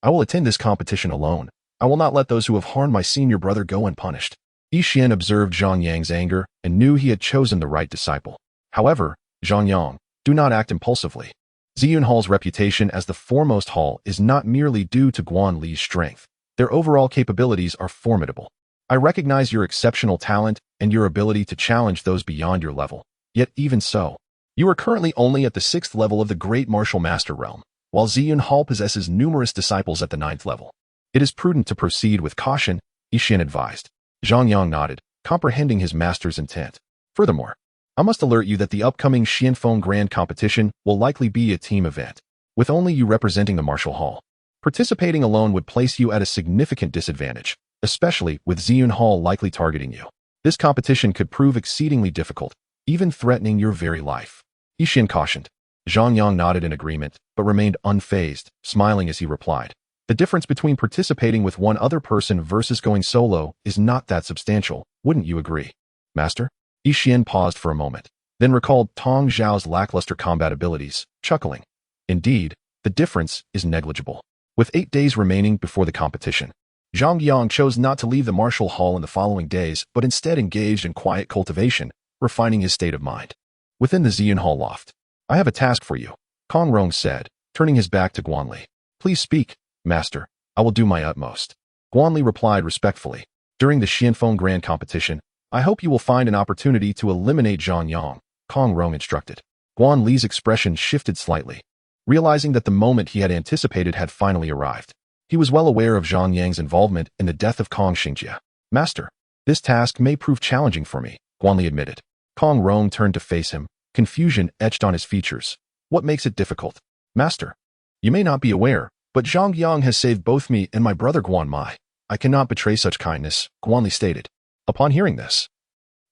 I will attend this competition alone. I will not let those who have harmed my senior brother go unpunished. Yixian observed Zhang Yang's anger and knew he had chosen the right disciple. However, Zhang Yang, do not act impulsively. Ziyun Hall's reputation as the foremost hall is not merely due to Guan Li's strength. Their overall capabilities are formidable. I recognize your exceptional talent and your ability to challenge those beyond your level. Yet even so, you are currently only at the 6th level of the Great Martial Master realm, while Ziyun Hall possesses numerous disciples at the 9th level. It is prudent to proceed with caution, Yixian advised. Zhang Yang nodded, comprehending his master's intent. Furthermore, I must alert you that the upcoming Xianfeng Grand Competition will likely be a team event, with only you representing the Martial Hall. Participating alone would place you at a significant disadvantage, especially with Ziyun Hall likely targeting you. This competition could prove exceedingly difficult, even threatening your very life. Yixian cautioned. Zhang Yang nodded in agreement, but remained unfazed, smiling as he replied. The difference between participating with one other person versus going solo is not that substantial, wouldn't you agree, Master? Yixian paused for a moment, then recalled Tong Zhao's lackluster combat abilities, chuckling. Indeed, the difference is negligible. With 8 days remaining before the competition, Zhang Yang chose not to leave the martial hall in the following days, but instead engaged in quiet cultivation, refining his state of mind. Within the Ziyun Hall loft, I have a task for you, Kong Rong said, turning his back to Guanli. Please speak, Master. I will do my utmost. Guanli replied respectfully. During the Xianfeng Grand Competition, I hope you will find an opportunity to eliminate Zhang Yang, Kong Rong instructed. Guan Li's expression shifted slightly, realizing that the moment he had anticipated had finally arrived. He was well aware of Zhang Yang's involvement in the death of Kong Xingjie. Master, this task may prove challenging for me, Guan Li admitted. Kong Rong turned to face him, confusion etched on his features. What makes it difficult? Master, you may not be aware, but Zhang Yang has saved both me and my brother Guan Mai. I cannot betray such kindness, Guan Li stated. Upon hearing this,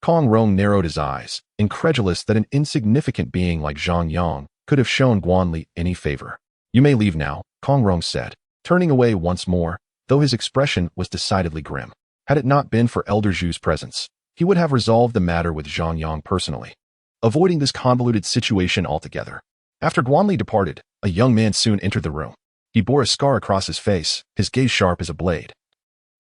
Kong Rong narrowed his eyes, incredulous that an insignificant being like Zhang Yang could have shown Guan Li any favor. You may leave now, Kong Rong said, turning away once more, though his expression was decidedly grim. Had it not been for Elder Zhu's presence, he would have resolved the matter with Zhang Yang personally, avoiding this convoluted situation altogether. After Guan Li departed, a young man soon entered the room. He bore a scar across his face, his gaze sharp as a blade,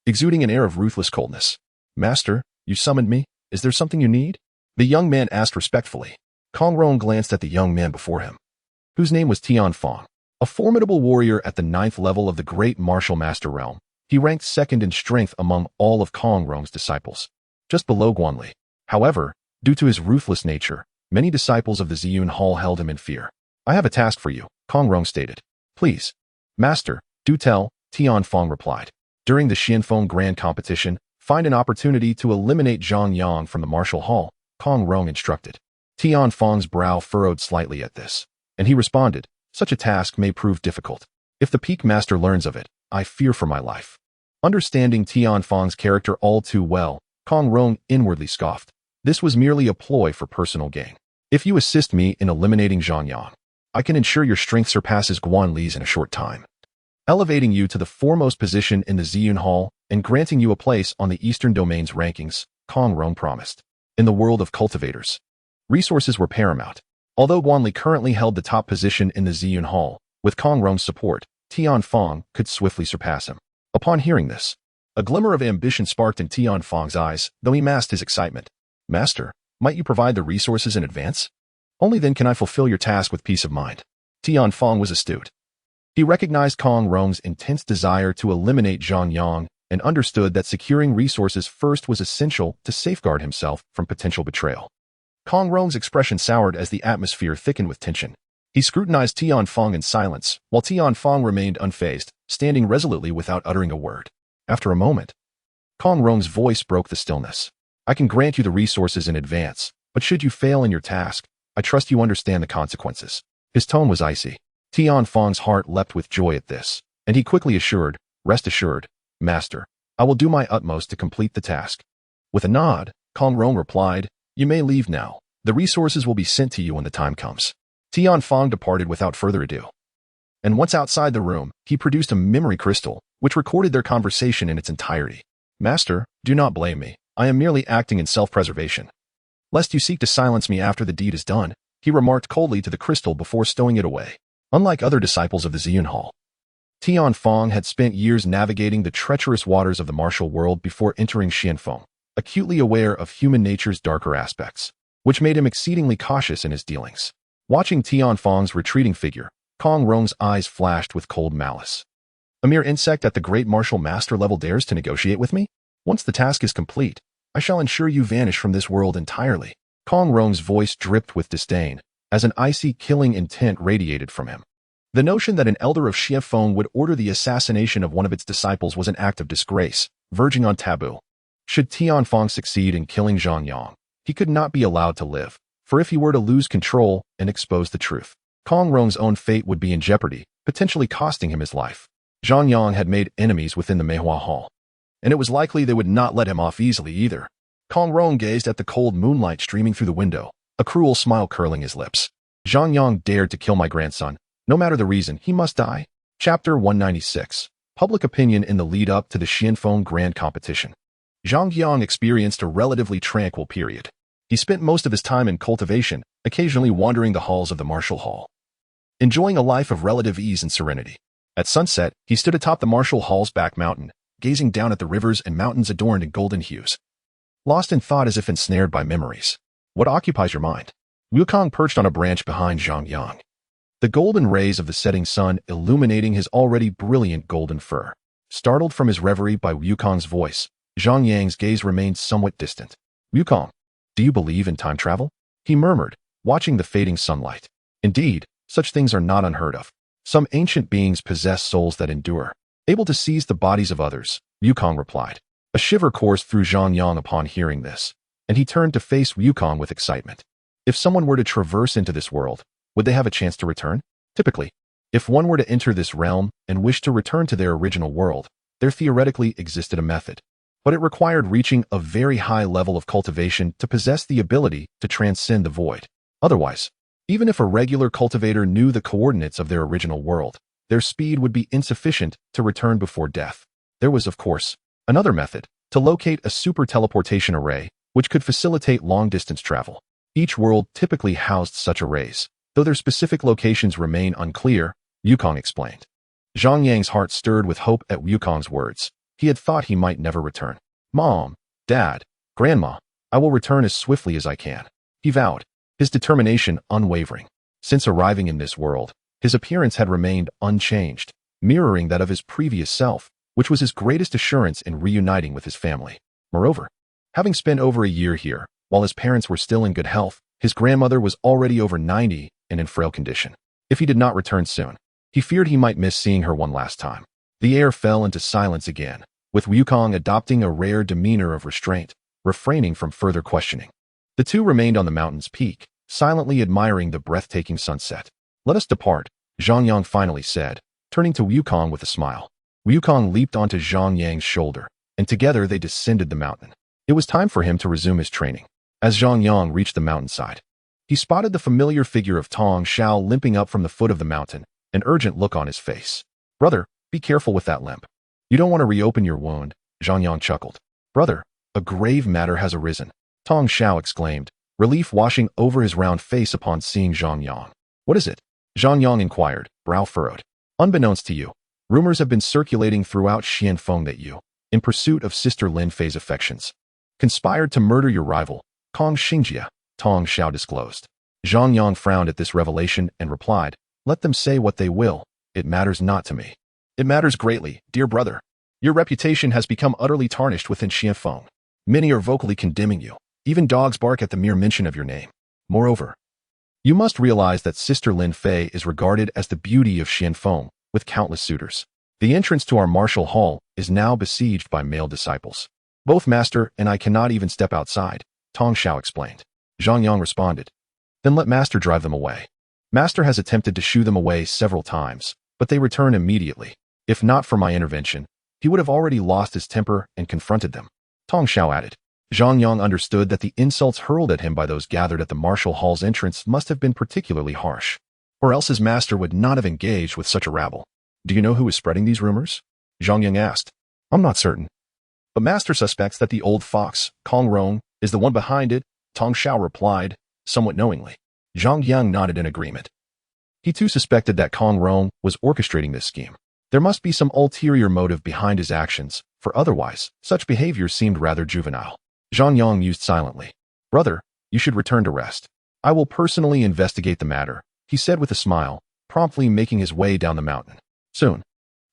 exuding an air of ruthless coldness. Master, you summoned me? Is there something you need? The young man asked respectfully. Kong Rong glanced at the young man before him, whose name was Tianfang, a formidable warrior at the 9th level of the great martial master realm. He ranked second in strength among all of Kong Rong's disciples, just below Guan Li. However, due to his ruthless nature, many disciples of the Ziyun Hall held him in fear. I have a task for you, Kong Rong stated. Please. Master, do tell, Tianfang replied. During the Xianfeng Grand Competition, find an opportunity to eliminate Zhang Yang from the martial hall, Kong Rong instructed. Tianfang's brow furrowed slightly at this, and he responded, such a task may prove difficult. If the peak master learns of it, I fear for my life. Understanding Tianfang's character all too well, Kong Rong inwardly scoffed. This was merely a ploy for personal gain. If you assist me in eliminating Zhang Yang, I can ensure your strength surpasses Guan Li's in a short time, elevating you to the foremost position in the Ziyun Hall and granting you a place on the Eastern Domain's rankings, Kong Rong promised. In the world of cultivators, resources were paramount. Although Guan Li currently held the top position in the Ziyun Hall, with Kong Rong's support, Tianfang could swiftly surpass him. Upon hearing this, a glimmer of ambition sparked in Tianfang's eyes, though he masked his excitement. Master, might you provide the resources in advance? Only then can I fulfill your task with peace of mind. Tianfang was astute. He recognized Kong Rong's intense desire to eliminate Zhang Yang and understood that securing resources first was essential to safeguard himself from potential betrayal. Kong Rong's expression soured as the atmosphere thickened with tension. He scrutinized Tianfang in silence, while Tianfang remained unfazed, standing resolutely without uttering a word. After a moment, Kong Rong's voice broke the stillness. I can grant you the resources in advance, but should you fail in your task, I trust you understand the consequences. His tone was icy. Tianfang's heart leapt with joy at this, and he quickly assured, rest assured, Master, I will do my utmost to complete the task. With a nod, Kong Rong replied, you may leave now. The resources will be sent to you when the time comes. Tianfang departed without further ado. And once outside the room, he produced a memory crystal, which recorded their conversation in its entirety. Master, do not blame me. I am merely acting in self-preservation. Lest you seek to silence me after the deed is done, he remarked coldly to the crystal before stowing it away. Unlike other disciples of the Ziyun Hall, Tianfang had spent years navigating the treacherous waters of the martial world before entering Xianfeng, acutely aware of human nature's darker aspects, which made him exceedingly cautious in his dealings. Watching Tianfang's retreating figure, Kong Rong's eyes flashed with cold malice. A mere insect at the great martial master level dares to negotiate with me? Once the task is complete, I shall ensure you vanish from this world entirely. Kong Rong's voice dripped with disdain, as an icy killing intent radiated from him. The notion that an elder of Xianfeng would order the assassination of one of its disciples was an act of disgrace, verging on taboo. Should Tianfang succeed in killing Zhang Yang, he could not be allowed to live, for if he were to lose control and expose the truth, Kong Rong's own fate would be in jeopardy, potentially costing him his life. Zhang Yang had made enemies within the manhua hall, and it was likely they would not let him off easily either. Kong Rong gazed at the cold moonlight streaming through the window, a cruel smile curling his lips. Zhang Yang dared to kill my grandson. No matter the reason, he must die. Chapter 196. Public opinion in the lead-up to the Xianfeng Grand Competition. Zhang Yang experienced a relatively tranquil period. He spent most of his time in cultivation, occasionally wandering the halls of the martial hall, enjoying a life of relative ease and serenity. At sunset, he stood atop the martial hall's back mountain, gazing down at the rivers and mountains adorned in golden hues, lost in thought as if ensnared by memories. What occupies your mind? Wukong perched on a branch behind Zhang Yang, the golden rays of the setting sun illuminating his already brilliant golden fur. Startled from his reverie by Wukong's voice, Zhang Yang's gaze remained somewhat distant. Wukong, do you believe in time travel? He murmured, watching the fading sunlight. Indeed, such things are not unheard of. Some ancient beings possess souls that endure, able to seize the bodies of others, Wukong replied. A shiver coursed through Zhang Yang upon hearing this, and he turned to face Wukong with excitement. If someone were to traverse into this world, would they have a chance to return? Typically, if one were to enter this realm and wish to return to their original world, there theoretically existed a method. But it required reaching a very high level of cultivation to possess the ability to transcend the void. Otherwise, even if a regular cultivator knew the coordinates of their original world, their speed would be insufficient to return before death. There was, of course, another method, to locate a super teleportation array, which could facilitate long-distance travel. Each world typically housed such arrays, though their specific locations remain unclear, Wukong explained. Zhang Yang's heart stirred with hope at Wukong's words. He had thought he might never return. Mom, Dad, Grandma, I will return as swiftly as I can, he vowed, his determination unwavering. Since arriving in this world, his appearance had remained unchanged, mirroring that of his previous self, which was his greatest assurance in reuniting with his family. Moreover, having spent over a year here, while his parents were still in good health, his grandmother was already over 90 and in frail condition. If he did not return soon, he feared he might miss seeing her one last time. The air fell into silence again, with Wukong adopting a rare demeanor of restraint, refraining from further questioning. The two remained on the mountain's peak, silently admiring the breathtaking sunset. Let us depart, Zhang Yang finally said, turning to Wukong with a smile. Wukong leaped onto Zhang Yang's shoulder, and together they descended the mountain. It was time for him to resume his training. As Zhang Yang reached the mountainside, he spotted the familiar figure of Tong Xiao limping up from the foot of the mountain, an urgent look on his face. Brother, be careful with that limp. You don't want to reopen your wound, Zhang Yang chuckled. Brother, a grave matter has arisen, Tong Xiao exclaimed, relief washing over his round face upon seeing Zhang Yang. What is it? Zhang Yang inquired, brow furrowed. Unbeknownst to you, rumors have been circulating throughout Xianfeng that you, in pursuit of Sister Lin Fei's affections, conspired to murder your rival, Kong Xingjie, Tong Xiao disclosed. Zhang Yang frowned at this revelation and replied, let them say what they will, it matters not to me. It matters greatly, dear brother. Your reputation has become utterly tarnished within Xianfeng. Many are vocally condemning you. Even dogs bark at the mere mention of your name. Moreover, you must realize that Sister Lin Fei is regarded as the beauty of Xianfeng, with countless suitors. The entrance to our martial hall is now besieged by male disciples. Both Master and I cannot even step outside, Tong Xiao explained. Zhang Yang responded. Then let Master drive them away. Master has attempted to shoo them away several times, but they return immediately. If not for my intervention, he would have already lost his temper and confronted them, Tong Xiao added. Zhang Yang understood that the insults hurled at him by those gathered at the martial hall's entrance must have been particularly harsh, or else his master would not have engaged with such a rabble. Do you know who is spreading these rumors? Zhang Yang asked. I'm not certain, but Master suspects that the old fox, Kong Rong, is the one behind it, Tong Xiao replied, somewhat knowingly. Zhang Yang nodded in agreement. He too suspected that Kong Rong was orchestrating this scheme. There must be some ulterior motive behind his actions, for otherwise, such behavior seemed rather juvenile. Zhang Yang mused silently. Brother, you should return to rest. I will personally investigate the matter, he said with a smile, promptly making his way down the mountain. Soon,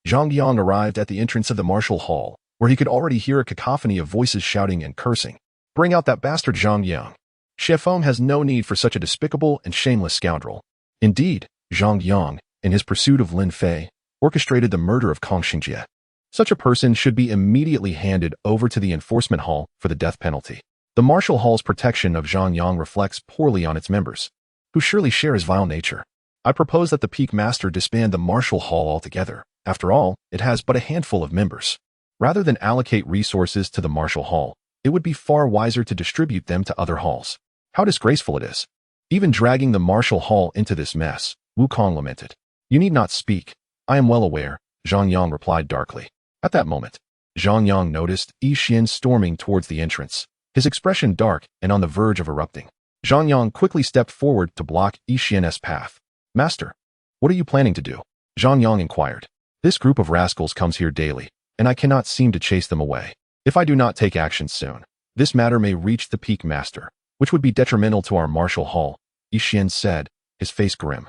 Zhang Yang arrived at the entrance of the martial hall, where he could already hear a cacophony of voices shouting and cursing. Bring out that bastard Zhang Yang. Xianfeng has no need for such a despicable and shameless scoundrel. Indeed, Zhang Yang, in his pursuit of Lin Fei, orchestrated the murder of Kong Xingjie. Such a person should be immediately handed over to the enforcement hall for the death penalty. The martial hall's protection of Zhang Yang reflects poorly on its members, who surely share his vile nature. I propose that the Peak Master disband the martial hall altogether. After all, it has but a handful of members. Rather than allocate resources to the martial hall, it would be far wiser to distribute them to other halls. How disgraceful it is. Even dragging the martial hall into this mess, Wukong lamented. You need not speak. I am well aware, Zhang Yang replied darkly. At that moment, Zhang Yang noticed Yi Xian storming towards the entrance, his expression dark and on the verge of erupting. Zhang Yang quickly stepped forward to block Yi Xian's path. Master, what are you planning to do? Zhang Yang inquired. This group of rascals comes here daily, and I cannot seem to chase them away. If I do not take action soon, this matter may reach the Peak Master, which would be detrimental to our martial hall, Yi Xian said, his face grim.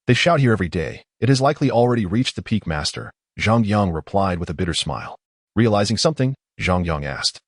They shout here every day. It has likely already reached the Peak Master, Zhang Yang replied with a bitter smile. Realizing something, Zhang Yang asked.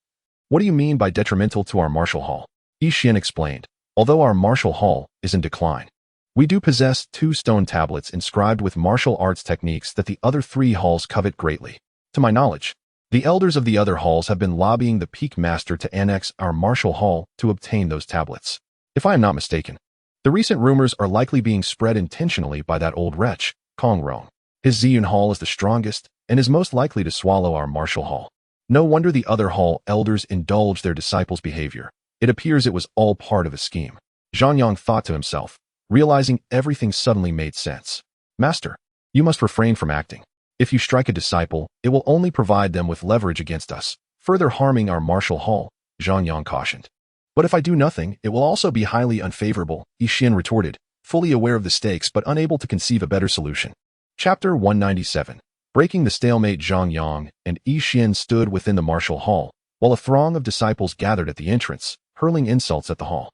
What do you mean by detrimental to our martial hall? Yixian explained. Although our martial hall is in decline, we do possess 2 stone tablets inscribed with martial arts techniques that the other 3 halls covet greatly. To my knowledge, the elders of the other halls have been lobbying the peak master to annex our martial hall to obtain those tablets. If I am not mistaken, the recent rumors are likely being spread intentionally by that old wretch, Kong Rong. His Ziyun hall is the strongest and is most likely to swallow our martial hall. No wonder the other hall elders indulge their disciples' behavior. It appears it was all part of a scheme. Zhang Yang thought to himself, realizing everything suddenly made sense. Master, you must refrain from acting. If you strike a disciple, it will only provide them with leverage against us, further harming our martial hall, Zhang Yang cautioned. But if I do nothing, it will also be highly unfavorable, Yixian retorted, fully aware of the stakes but unable to conceive a better solution. Chapter 197. Breaking the stalemate. Zhang Yang and Yixian stood within the martial hall, while a throng of disciples gathered at the entrance, hurling insults at the hall.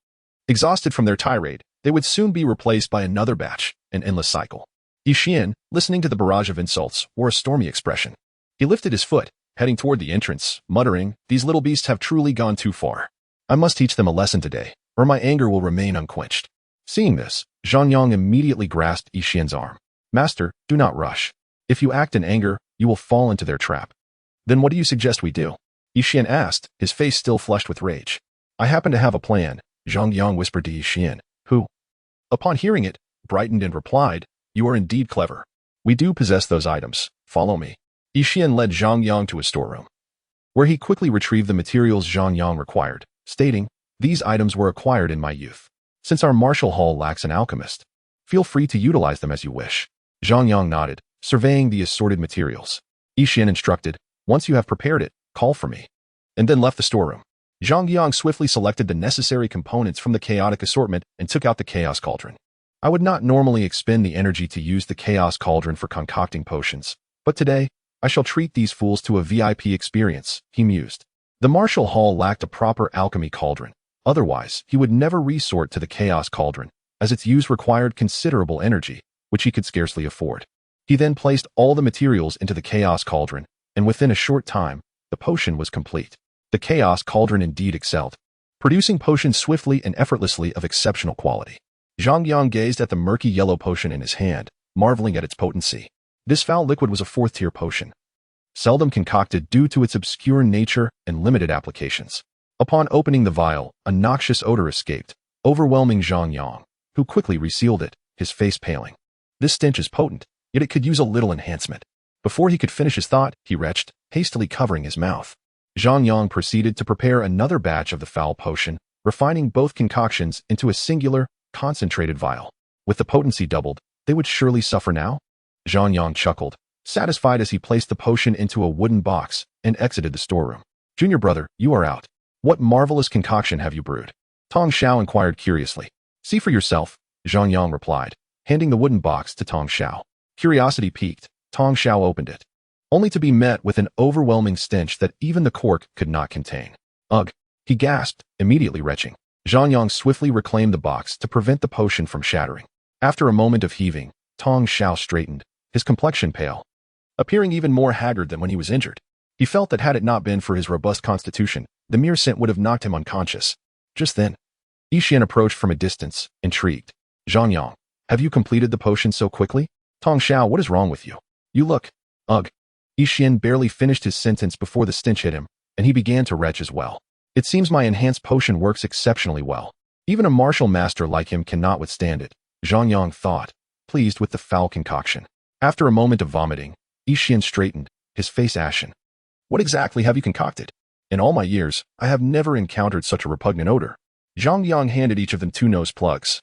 Exhausted from their tirade, they would soon be replaced by another batch, an endless cycle. Yixian, listening to the barrage of insults, wore a stormy expression. He lifted his foot, heading toward the entrance, muttering, "These little beasts have truly gone too far. I must teach them a lesson today, or my anger will remain unquenched." Seeing this, Zhang Yang immediately grasped Yixian's arm. "Master, do not rush. If you act in anger, you will fall into their trap." "Then what do you suggest we do?" Yixian asked, his face still flushed with rage. "I happen to have a plan," Zhang Yang whispered to Yixian, who, upon hearing it, brightened and replied, "You are indeed clever. We do possess those items. Follow me." Yixian led Zhang Yang to a storeroom, where he quickly retrieved the materials Zhang Yang required, stating, "These items were acquired in my youth. Since our martial hall lacks an alchemist, feel free to utilize them as you wish." Zhang Yang nodded, surveying the assorted materials. Yixian instructed, "Once you have prepared it, call for me," and then left the storeroom. Zhang Yang swiftly selected the necessary components from the chaotic assortment and took out the chaos cauldron. I would not normally expend the energy to use the chaos cauldron for concocting potions, but today, I shall treat these fools to a VIP experience, he mused. The martial hall lacked a proper alchemy cauldron. Otherwise, he would never resort to the chaos cauldron, as its use required considerable energy, which he could scarcely afford. He then placed all the materials into the chaos cauldron, and within a short time, the potion was complete. The chaos cauldron indeed excelled, producing potions swiftly and effortlessly of exceptional quality. Zhang Yang gazed at the murky yellow potion in his hand, marveling at its potency. This foul liquid was a 4th-tier potion, seldom concocted due to its obscure nature and limited applications. Upon opening the vial, a noxious odor escaped, overwhelming Zhang Yang, who quickly resealed it, his face paling. "This stench is potent, yet it could use a little enhancement." Before he could finish his thought, he retched, hastily covering his mouth. Zhang Yang proceeded to prepare another batch of the foul potion, refining both concoctions into a singular, concentrated vial. With the potency doubled, they would surely suffer now? Zhang Yang chuckled, satisfied as he placed the potion into a wooden box and exited the storeroom. "Junior brother, you are out. What marvelous concoction have you brewed?" Tong Xiao inquired curiously. "See for yourself," Zhang Yang replied, handing the wooden box to Tong Xiao. Curiosity piqued, Tong Xiao opened it, only to be met with an overwhelming stench that even the cork could not contain. "Ugh," he gasped, immediately retching. Zhang Yang swiftly reclaimed the box to prevent the potion from shattering. After a moment of heaving, Tong Xiao straightened, his complexion pale, appearing even more haggard than when he was injured. He felt that had it not been for his robust constitution, the mere scent would have knocked him unconscious. Just then, Yixian approached from a distance, intrigued. "Zhang Yang, have you completed the potion so quickly?" "Tong Xiao, what is wrong with you? You look..." "Ugh." Yixian barely finished his sentence before the stench hit him, and he began to retch as well. "It seems my enhanced potion works exceptionally well. Even a martial master like him cannot withstand it," Zhang Yang thought, pleased with the foul concoction. After a moment of vomiting, Yixian straightened, his face ashen. "What exactly have you concocted? In all my years, I have never encountered such a repugnant odor." Zhang Yang handed each of them 2 nose plugs,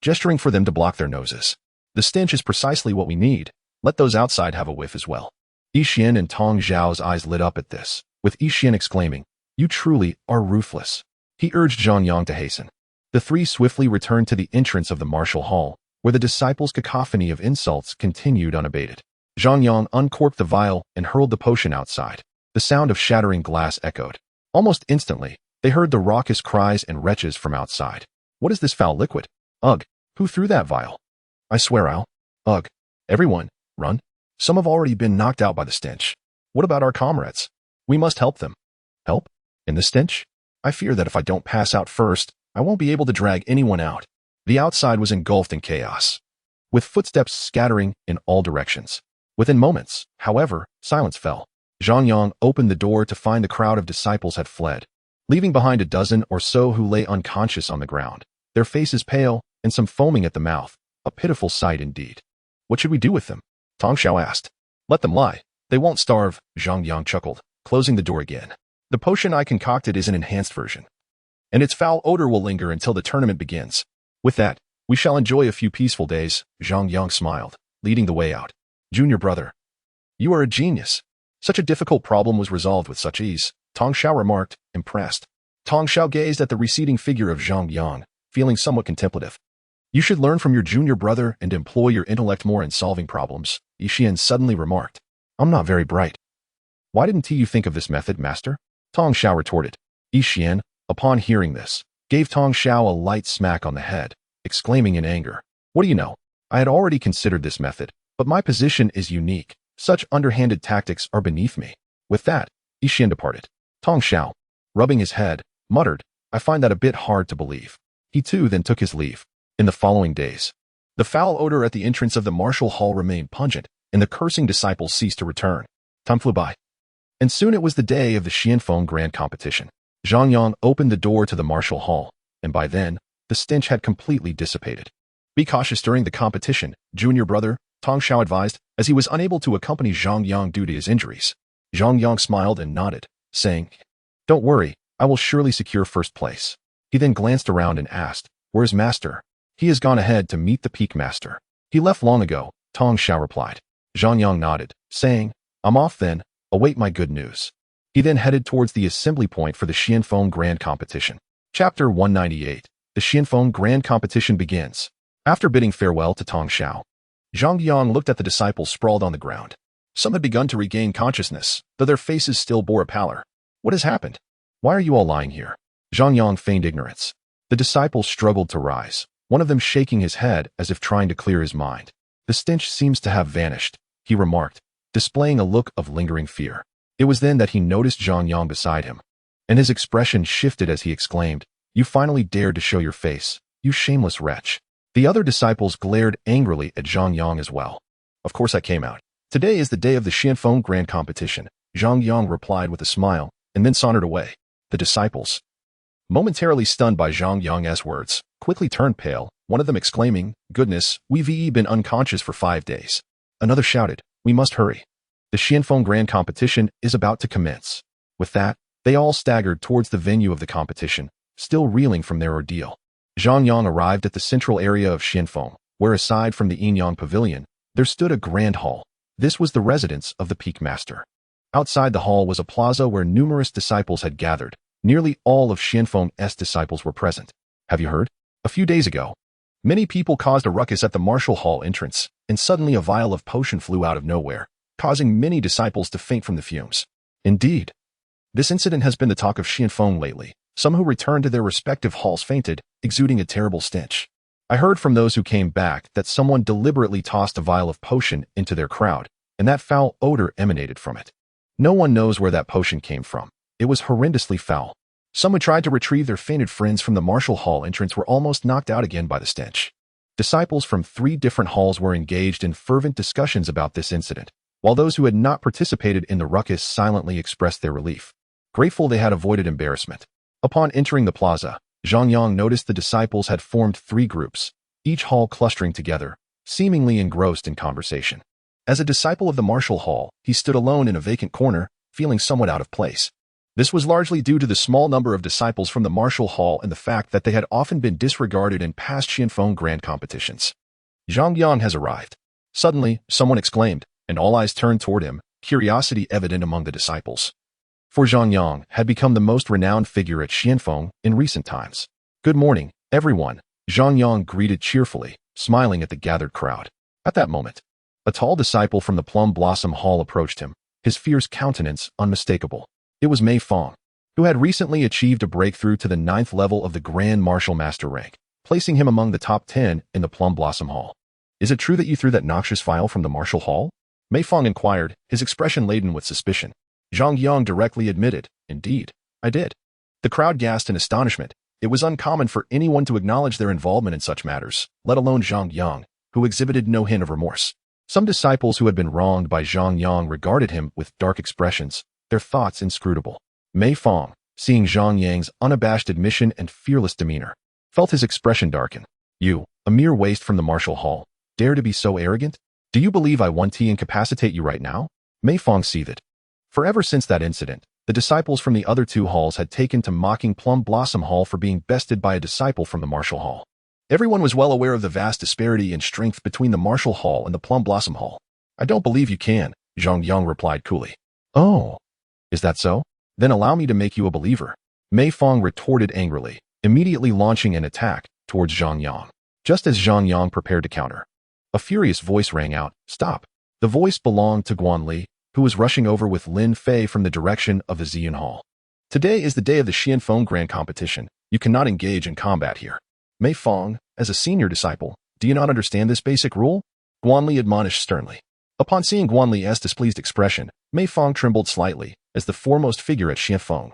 gesturing for them to block their noses. "The stench is precisely what we need. Let those outside have a whiff as well." Yixian and Tong Xiao's eyes lit up at this, with Yixian exclaiming, "You truly are ruthless." He urged Zhang Yang to hasten. The 3 swiftly returned to the entrance of the martial hall, where the disciples' cacophony of insults continued unabated. Zhang Yang uncorked the vial and hurled the potion outside. The sound of shattering glass echoed. Almost instantly, they heard the raucous cries and retches from outside. "What is this foul liquid? Ugh, who threw that vial? I swear I'll... Ugh. Everyone, run. Some have already been knocked out by the stench. What about our comrades? We must help them." "Help? In the stench? I fear that if I don't pass out first, I won't be able to drag anyone out. The outside was engulfed in chaos, with footsteps scattering in all directions. Within moments, however, silence fell. Zhang Yang opened the door to find the crowd of disciples had fled, leaving behind a dozen or so who lay unconscious on the ground, their faces pale and some foaming at the mouth. A pitiful sight indeed. What should we do with them? Tong Xiao asked. Let them lie. They won't starve, Zhang Yang chuckled, closing the door again. The potion I concocted is an enhanced version, and its foul odor will linger until the tournament begins. With that, we shall enjoy a few peaceful days, Zhang Yang smiled, leading the way out. Junior brother, you are a genius. Such a difficult problem was resolved with such ease, Tong Xiao remarked, impressed. Tong Xiao gazed at the receding figure of Zhang Yang, feeling somewhat contemplative. You should learn from your junior brother and employ your intellect more in solving problems, Yixian suddenly remarked. I'm not very bright. Why didn't you think of this method, master? Tong Xiao retorted. Yixian, upon hearing this, gave Tong Xiao a light smack on the head, exclaiming in anger. What do you know? I had already considered this method, but my position is unique. Such underhanded tactics are beneath me. With that, Yixian departed. Tong Xiao, rubbing his head, muttered, I find that a bit hard to believe. He too then took his leave. In the following days, the foul odor at the entrance of the martial hall remained pungent, and the cursing disciples ceased to return. Time flew by, and soon it was the day of the Xianfeng Grand Competition. Zhang Yang opened the door to the martial hall, and by then, the stench had completely dissipated. Be cautious during the competition, junior brother, Tong Xiao advised, as he was unable to accompany Zhang Yang due to his injuries. Zhang Yang smiled and nodded, saying, Don't worry, I will surely secure first place. He then glanced around and asked, Where's master? He has gone ahead to meet the peak master. He left long ago, Tong Xiao replied. Zhang Yang nodded, saying, I'm off then, await my good news. He then headed towards the assembly point for the Xianfeng Grand Competition. Chapter 198. The Xianfeng Grand Competition begins. After bidding farewell to Tong Xiao, Zhang Yang looked at the disciples sprawled on the ground. Some had begun to regain consciousness, though their faces still bore a pallor. What has happened? Why are you all lying here? Zhang Yang feigned ignorance. The disciples struggled to rise, one of them shaking his head as if trying to clear his mind. The stench seems to have vanished, he remarked, displaying a look of lingering fear. It was then that he noticed Zhang Yang beside him, and his expression shifted as he exclaimed, You finally dared to show your face, you shameless wretch. The other disciples glared angrily at Zhang Yang as well. Of course I came out. Today is the day of the Xianfeng Grand Competition, Zhang Yang replied with a smile, and then sauntered away. The disciples, momentarily stunned by Zhang Yang's words, quickly turned pale, one of them exclaiming, Goodness, we've been unconscious for 5 days. Another shouted, We must hurry. The Xianfeng Grand Competition is about to commence. With that, they all staggered towards the venue of the competition, still reeling from their ordeal. Zhang Yang arrived at the central area of Xianfeng, where aside from the Yinyang Pavilion, there stood a grand hall. This was the residence of the peak master. Outside the hall was a plaza where numerous disciples had gathered. Nearly all of Xianfeng's disciples were present. Have you heard? A few days ago, many people caused a ruckus at the martial hall entrance, and suddenly a vial of potion flew out of nowhere, causing many disciples to faint from the fumes. Indeed, this incident has been the talk of Xianfeng lately. Some who returned to their respective halls fainted, exuding a terrible stench. I heard from those who came back that someone deliberately tossed a vial of potion into their crowd, and that foul odor emanated from it. No one knows where that potion came from. It was horrendously foul. Some who tried to retrieve their fainted friends from the martial hall entrance were almost knocked out again by the stench. Disciples from 3 different halls were engaged in fervent discussions about this incident, while those who had not participated in the ruckus silently expressed their relief, grateful they had avoided embarrassment. Upon entering the plaza, Zhang Yang noticed the disciples had formed 3 groups, each hall clustering together, seemingly engrossed in conversation. As a disciple of the martial hall, he stood alone in a vacant corner, feeling somewhat out of place. This was largely due to the small number of disciples from the martial hall and the fact that they had often been disregarded in past Xianfeng Grand competitions. Zhang Yang has arrived. Suddenly, someone exclaimed, and all eyes turned toward him, curiosity evident among the disciples. For Zhang Yang had become the most renowned figure at Xianfeng in recent times. Good morning, everyone, Zhang Yang greeted cheerfully, smiling at the gathered crowd. At that moment, a tall disciple from the Plum Blossom Hall approached him, his fierce countenance unmistakable. It was Mei Fong, who had recently achieved a breakthrough to the 9th level of the Grand Martial Master rank, placing him among the top 10 in the Plum Blossom Hall. Is it true that you threw that noxious vial from the Martial Hall? Mei Fong inquired, his expression laden with suspicion. Zhang Yang directly admitted, indeed. I did. The crowd gasped in astonishment. It was uncommon for anyone to acknowledge their involvement in such matters, let alone Zhang Yang, who exhibited no hint of remorse. Some disciples who had been wronged by Zhang Yang regarded him with dark expressions, their thoughts inscrutable. Mei Fong, seeing Zhang Yang's unabashed admission and fearless demeanor, felt his expression darken. You, a mere waste from the martial hall, dare to be so arrogant? Do you believe I want to incapacitate you right now? Mei Fong seethed. For ever since that incident, the disciples from the other two halls had taken to mocking Plum Blossom Hall for being bested by a disciple from the martial hall. Everyone was well aware of the vast disparity in strength between the martial hall and the Plum Blossom Hall. I don't believe you can, Zhang Yang replied coolly. Oh, is that so? Then allow me to make you a believer. Mei Fong retorted angrily, immediately launching an attack towards Zhang Yang. Just as Zhang Yang prepared to counter, a furious voice rang out, "Stop!" The voice belonged to Guanli, who was rushing over with Lin Fei from the direction of the Ziyun Hall. Today is the day of the Xianfeng Grand Competition. You cannot engage in combat here. Mei Fong, as a senior disciple, do you not understand this basic rule? Guanli admonished sternly. Upon seeing Guanli's displeased expression, Mei Fong trembled slightly, as the foremost figure at Xianfeng.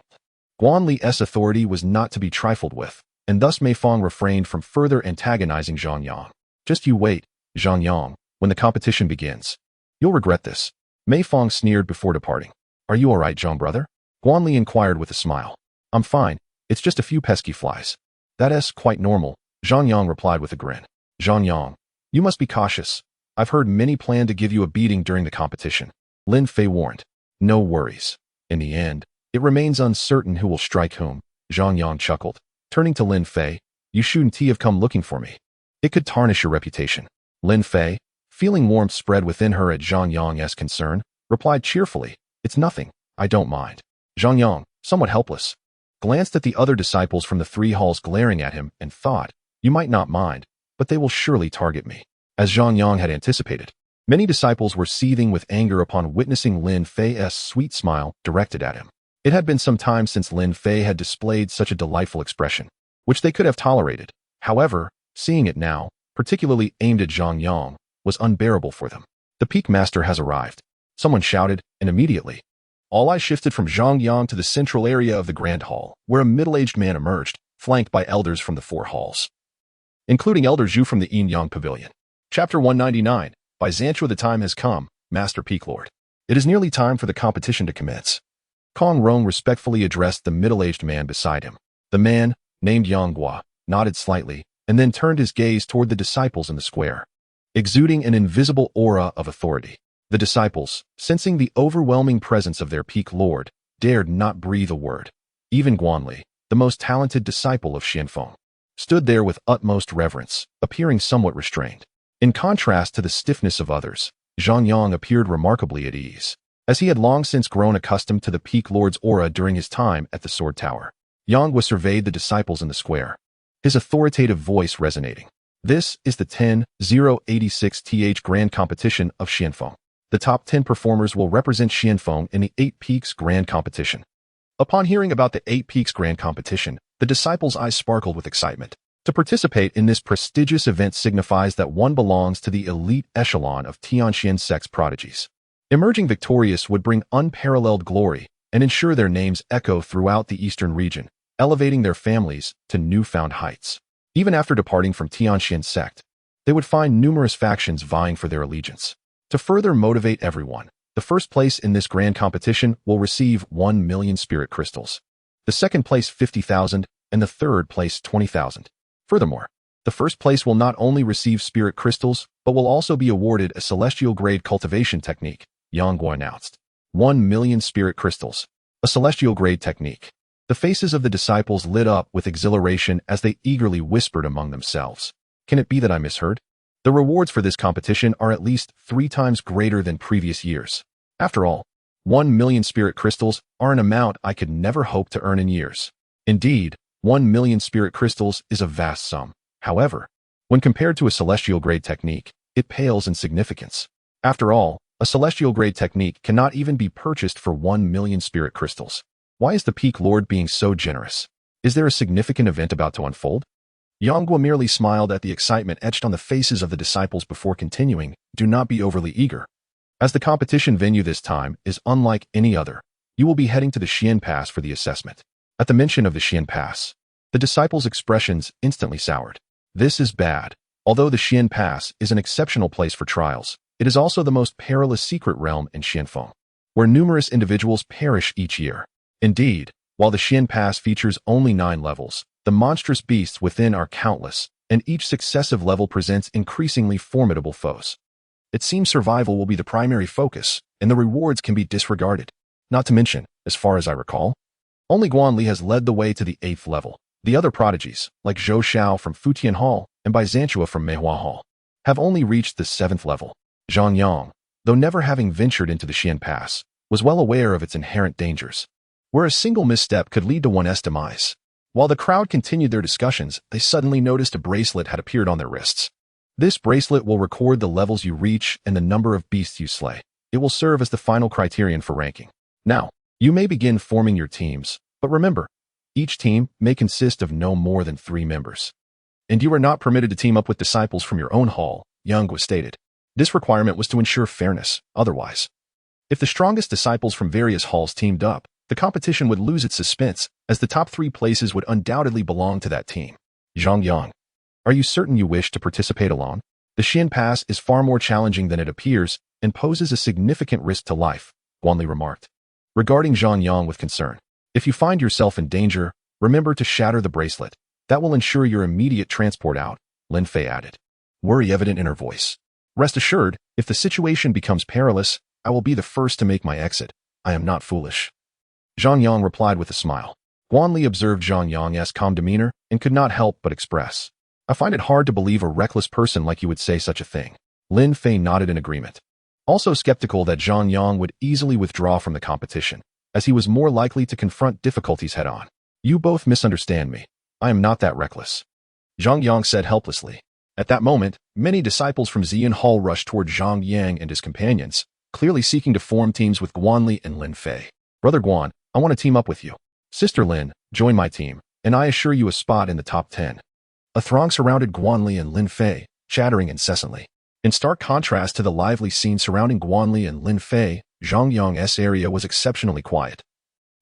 Guanli's authority was not to be trifled with, and thus Mei Fong refrained from further antagonizing Zhang Yang. Just you wait, Zhang Yang, when the competition begins. You'll regret this. Mei Fong sneered before departing. Are you all right, Zhang brother? Guanli inquired with a smile. I'm fine, it's just a few pesky flies. That's quite normal, Zhang Yang replied with a grin. Zhang Yang, you must be cautious. I've heard many plan to give you a beating during the competition. Lin Fei warned. No worries. In the end, it remains uncertain who will strike whom, Zhang Yang chuckled. Turning to Lin Fei, you shouldn't have come looking for me. It could tarnish your reputation. Lin Fei, feeling warmth spread within her at Zhang Yang's concern, replied cheerfully, It's nothing, I don't mind. Zhang Yang, somewhat helpless, glanced at the other disciples from the three halls glaring at him and thought, You might not mind, but they will surely target me. As Zhang Yang had anticipated, many disciples were seething with anger upon witnessing Lin Fei's sweet smile directed at him. It had been some time since Lin Fei had displayed such a delightful expression, which they could have tolerated. However, seeing it now, particularly aimed at Zhang Yang, was unbearable for them. The peak master has arrived. Someone shouted, and immediately, all eyes shifted from Zhang Yang to the central area of the Grand Hall, where a middle-aged man emerged, flanked by elders from the four halls, including Elder Zhu from the Yin Yang Pavilion. Chapter 199, by Zanchua. The time has come, Master Peak Lord. It is nearly time for the competition to commence. Kong Rong respectfully addressed the middle-aged man beside him. The man, named Yang Gua, nodded slightly, and then turned his gaze toward the disciples in the square, exuding an invisible aura of authority. The disciples, sensing the overwhelming presence of their peak lord, dared not breathe a word. Even Guanli, the most talented disciple of Xianfeng, stood there with utmost reverence, appearing somewhat restrained. In contrast to the stiffness of others, Zhang Yang appeared remarkably at ease, as he had long since grown accustomed to the peak lord's aura during his time at the Sword Tower. Yang Gua surveyed the disciples in the square, his authoritative voice resonating. This is the 10-086th Grand Competition of Xianfeng. The top 10 performers will represent Xianfeng in the 8 Peaks Grand Competition. Upon hearing about the 8 Peaks Grand Competition, the disciples' eyes sparkled with excitement. To participate in this prestigious event signifies that one belongs to the elite echelon of Tianxian Sect's prodigies. Emerging victorious would bring unparalleled glory and ensure their names echo throughout the eastern region, elevating their families to newfound heights. Even after departing from Tianxian Sect, they would find numerous factions vying for their allegiance. To further motivate everyone, the first place in this grand competition will receive 1 million spirit crystals, the second place 50,000, and the third place 20,000. Furthermore, the first place will not only receive spirit crystals, but will also be awarded a celestial-grade cultivation technique, Yang Gua announced. 1 million spirit crystals, a celestial-grade technique. The faces of the disciples lit up with exhilaration as they eagerly whispered among themselves. Can it be that I misheard? The rewards for this competition are at least 3 times greater than previous years. After all, 1 million spirit crystals are an amount I could never hope to earn in years. Indeed, 1 million spirit crystals is a vast sum. However, when compared to a celestial-grade technique, it pales in significance. After all, a celestial-grade technique cannot even be purchased for 1 million spirit crystals. Why is the Peak Lord being so generous? Is there a significant event about to unfold? Yang Gua merely smiled at the excitement etched on the faces of the disciples before continuing, Do not be overly eager. As the competition venue this time is unlike any other, you will be heading to the Xian Pass for the assessment. At the mention of the Xian Pass, the disciples' expressions instantly soured. This is bad. Although the Xian Pass is an exceptional place for trials, it is also the most perilous secret realm in Xianfeng, where numerous individuals perish each year. Indeed, while the Xian Pass features only 9 levels, the monstrous beasts within are countless, and each successive level presents increasingly formidable foes. It seems survival will be the primary focus, and the rewards can be disregarded. Not to mention, as far as I recall, only Guanli has led the way to the 8th level. The other prodigies, like Zhou Xiao from Futian Hall and Byzantia from Manhua Hall, have only reached the 7th level. Zhang Yang, though never having ventured into the Xian Pass, was well aware of its inherent dangers, where a single misstep could lead to one's demise. While the crowd continued their discussions, they suddenly noticed a bracelet had appeared on their wrists. This bracelet will record the levels you reach and the number of beasts you slay. It will serve as the final criterion for ranking. Now, you may begin forming your teams, but remember, each team may consist of no more than 3 members. And you are not permitted to team up with disciples from your own hall, Yang was stated. This requirement was to ensure fairness. Otherwise, if the strongest disciples from various halls teamed up, the competition would lose its suspense, as the top 3 places would undoubtedly belong to that team. Zhang Yang, are you certain you wish to participate alone? The Xian Pass is far more challenging than it appears and poses a significant risk to life, Guanli remarked, regarding Zhang Yang with concern. If you find yourself in danger, remember to shatter the bracelet. That will ensure your immediate transport out, Lin Fei added, worry evident in her voice. Rest assured, if the situation becomes perilous, I will be the first to make my exit. I am not foolish. Zhang Yang replied with a smile. Guanli observed Zhang Yang's calm demeanor and could not help but express, I find it hard to believe a reckless person like you would say such a thing. Lin Fei nodded in agreement, also skeptical that Zhang Yang would easily withdraw from the competition, as he was more likely to confront difficulties head-on. You both misunderstand me. I am not that reckless, Zhang Yang said helplessly. At that moment, many disciples from Ziyan Hall rushed toward Zhang Yang and his companions, clearly seeking to form teams with Guanli and Lin Fei. Brother Guan, I want to team up with you. Sister Lin, join my team, and I assure you a spot in the top 10. A throng surrounded Guanli and Lin Fei, chattering incessantly. In stark contrast to the lively scene surrounding Guanli and Lin Fei, Zhang Yang's area was exceptionally quiet,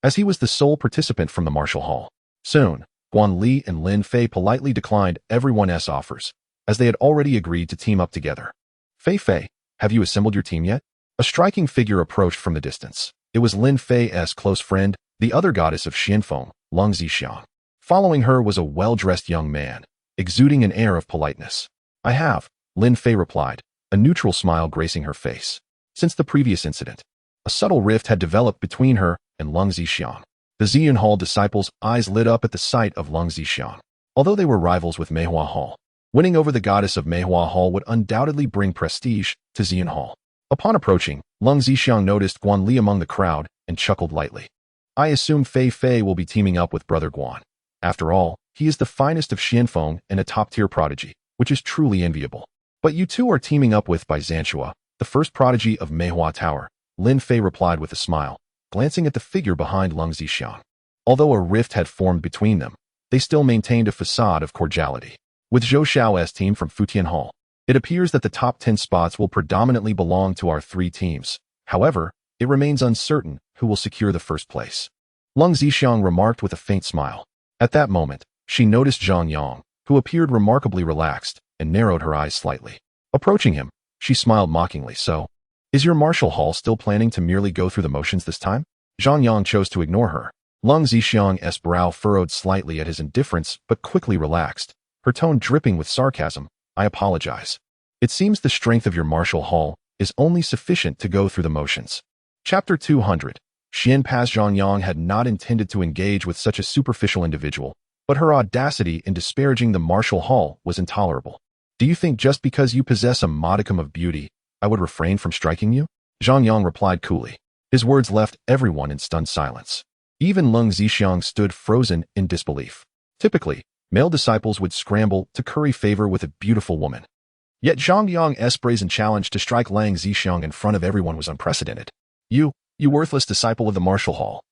as he was the sole participant from the martial hall. Soon, Guanli and Lin Fei politely declined everyone's offers, as they had already agreed to team up together. Fei, have you assembled your team yet? A striking figure approached from the distance. It was Lin Fei's close friend, the other goddess of Xianfeng, Lung Zixiang. Following her was a well-dressed young man, exuding an air of politeness. I have, Lin Fei replied, a neutral smile gracing her face. Since the previous incident, a subtle rift had developed between her and Lung Zixiang. The Ziyan Hall disciples' eyes lit up at the sight of Lung Zixiang. Although they were rivals with Manhua Hall, winning over the goddess of Manhua Hall would undoubtedly bring prestige to Ziyan Hall. Upon approaching, Lung Zixiang noticed Guanli among the crowd and chuckled lightly. I assume Fei will be teaming up with Brother Guan. After all, he is the finest of Xianfeng and a top-tier prodigy, which is truly enviable. But you two are teaming up with Byzantia, the first prodigy of Manhua Tower, Lin Fei replied with a smile, glancing at the figure behind Lung Zixiang. Although a rift had formed between them, they still maintained a facade of cordiality. With Zhou Xiao's team from Futian Hall, it appears that the top 10 spots will predominantly belong to our 3 teams. However, it remains uncertain who will secure the first place, Lung Zixiang remarked with a faint smile. At that moment, she noticed Zhang Yang, who appeared remarkably relaxed, and narrowed her eyes slightly. Approaching him, she smiled mockingly. So, is your martial hall still planning to merely go through the motions this time? Zhang Yang chose to ignore her. Lung Zixiang's brow furrowed slightly at his indifference, but quickly relaxed, her tone dripping with sarcasm. I apologize. It seems the strength of your martial hall is only sufficient to go through the motions. Chapter 200. Xian Pass. Zhang Yang had not intended to engage with such a superficial individual, but her audacity in disparaging the martial hall was intolerable. Do you think just because you possess a modicum of beauty, I would refrain from striking you? Zhang Yang replied coolly. His words left everyone in stunned silence. Even Lung Zixiang stood frozen in disbelief. Typically, male disciples would scramble to curry favor with a beautiful woman. Yet Zhang Yang's brazen challenge to strike Lung Zixiang in front of everyone was unprecedented. You worthless disciple of the martial hall.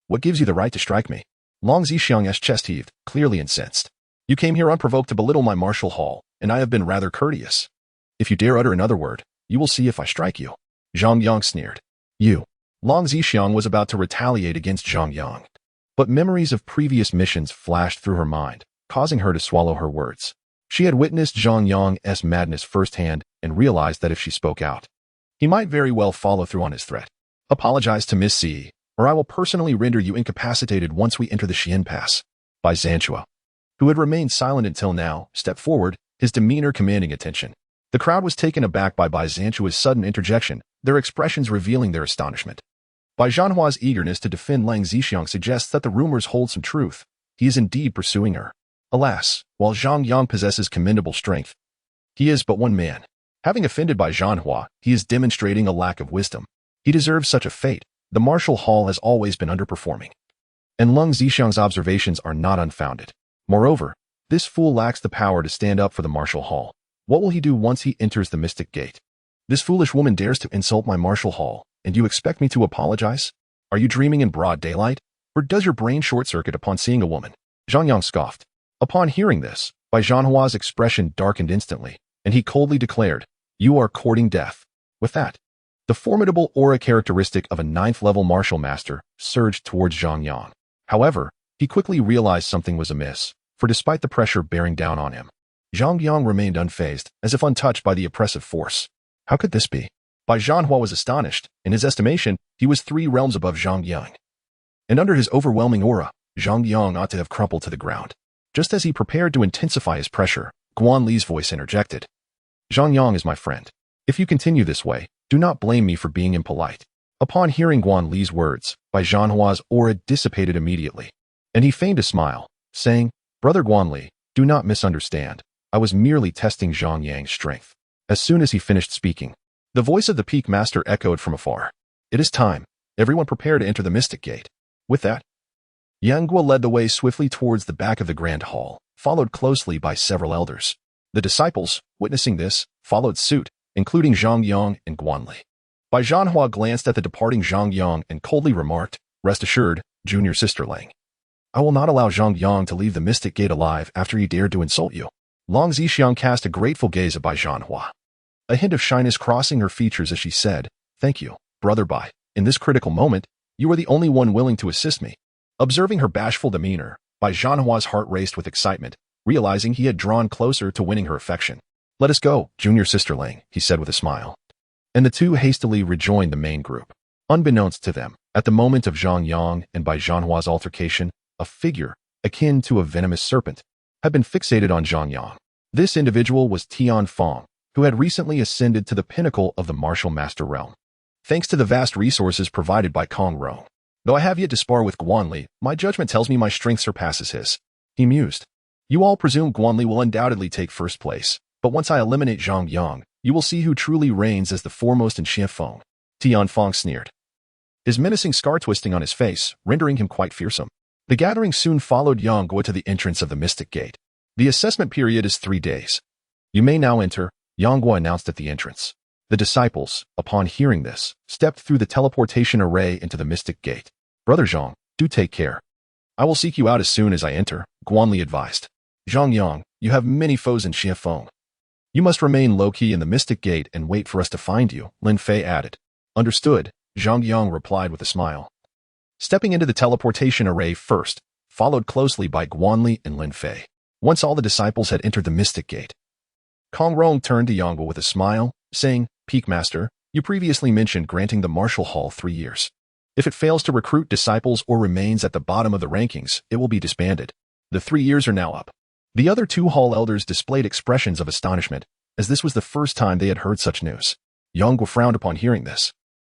What gives you the right to strike me? Lung Zixiang's chest heaved, clearly incensed. You came here unprovoked to belittle my martial hall, and I have been rather courteous. If you dare utter another word, you will see if I strike you. Zhang Yang sneered. You. Lung Zixiang was about to retaliate against Zhang Yang, But memories of previous missions flashed through her mind, causing her to swallow her words. She had witnessed Zhang Yang's madness firsthand and realized that if she spoke out, he might very well follow through on his threat. Apologize to Miss C, or I will personally render you incapacitated once we enter the Xian Pass. By Zhang Yang, who had remained silent until now, stepped forward, his demeanor commanding attention. The crowd was taken aback by Zhang Yang's sudden interjection, their expressions revealing their astonishment. Bai Zhanhua's eagerness to defend Lang Zixiang suggests that the rumors hold some truth. He is indeed pursuing her. Alas, while Zhang Yang possesses commendable strength, he is but one man. Having offended Bai Zhanhua, he is demonstrating a lack of wisdom. He deserves such a fate. The martial hall has always been underperforming, and Lang Zixiang's observations are not unfounded. Moreover, this fool lacks the power to stand up for the martial hall. What will he do once he enters the Mystic Gate? This foolish woman dares to insult my martial hall, and you expect me to apologize? Are you dreaming in broad daylight? Or does your brain short-circuit upon seeing a woman? Zhang Yang scoffed. Upon hearing this, Bai Zhanhua's expression darkened instantly, and he coldly declared, "You are courting death." With that, the formidable aura characteristic of a 9th-level martial master surged towards Zhang Yang. However, he quickly realized something was amiss, for despite the pressure bearing down on him, Zhang Yang remained unfazed, as if untouched by the oppressive force. How could this be? Bai Zhanhua was astonished. In his estimation, he was 3 realms above Zhang Yang. And under his overwhelming aura, Zhang Yang ought to have crumpled to the ground. Just as he prepared to intensify his pressure, Guan Li's voice interjected. Zhang Yang is my friend. If you continue this way, do not blame me for being impolite. Upon hearing Guan Li's words, Bai Zhanhua's aura dissipated immediately, and he feigned a smile, saying, Brother Guan Li, do not misunderstand. I was merely testing Zhang Yang's strength. As soon as he finished speaking, the voice of the Peak Master echoed from afar. It is time. Everyone prepare to enter the Mystic Gate. With that, Yang Guo led the way swiftly towards the back of the Grand Hall, followed closely by several elders. The disciples, witnessing this, followed suit, including Zhang Yang and Guan Li. Bai Zhanhua glanced at the departing Zhang Yang and coldly remarked, Rest assured, junior sister Lang. I will not allow Zhang Yang to leave the Mystic Gate alive after he dared to insult you. Lang Zixiang cast a grateful gaze at Bai Zhanhua, a hint of shyness crossing her features as she said, Thank you, Brother Bai. In this critical moment, you are the only one willing to assist me. Observing her bashful demeanor, Bai Zhanhua's heart raced with excitement, realizing he had drawn closer to winning her affection. Let us go, junior sister Lang, he said with a smile. And the two hastily rejoined the main group. Unbeknownst to them, at the moment of Zhang Yang and Bai Zhanhua's altercation, a figure, akin to a venomous serpent, had been fixated on Zhang Yang. This individual was Tian Fong, who had recently ascended to the pinnacle of the martial master realm, thanks to the vast resources provided by Kong Rong. Though I have yet to spar with Guan Li, my judgment tells me my strength surpasses his. He mused. You all presume Guan Li will undoubtedly take first place, but once I eliminate Zhang Yang, you will see who truly reigns as the foremost in Xianfeng. Tian Fong sneered, his menacing scar twisting on his face, rendering him quite fearsome. The gathering soon followed Yang Guo to the entrance of the Mystic Gate. The assessment period is 3 days. You may now enter, Yang Guo announced at the entrance. The disciples, upon hearing this, stepped through the teleportation array into the Mystic Gate. Brother Zhang, do take care. I will seek you out as soon as I enter, Guan Li advised. Zhang Yang, you have many foes in Xianfeng. You must remain low-key in the Mystic Gate and wait for us to find you, Lin Fei added. Understood, Zhang Yang replied with a smile. Stepping into the teleportation array first, followed closely by Guan Li and Lin Fei. Once all the disciples had entered the Mystic Gate, Kong Rong turned to Yang Guo with a smile, saying, Peak Master, you previously mentioned granting the Martial Hall 3 years. If it fails to recruit disciples or remains at the bottom of the rankings, it will be disbanded. The 3 years are now up. The other 2 hall elders displayed expressions of astonishment, as this was the first time they had heard such news. Yang Guo frowned upon hearing this.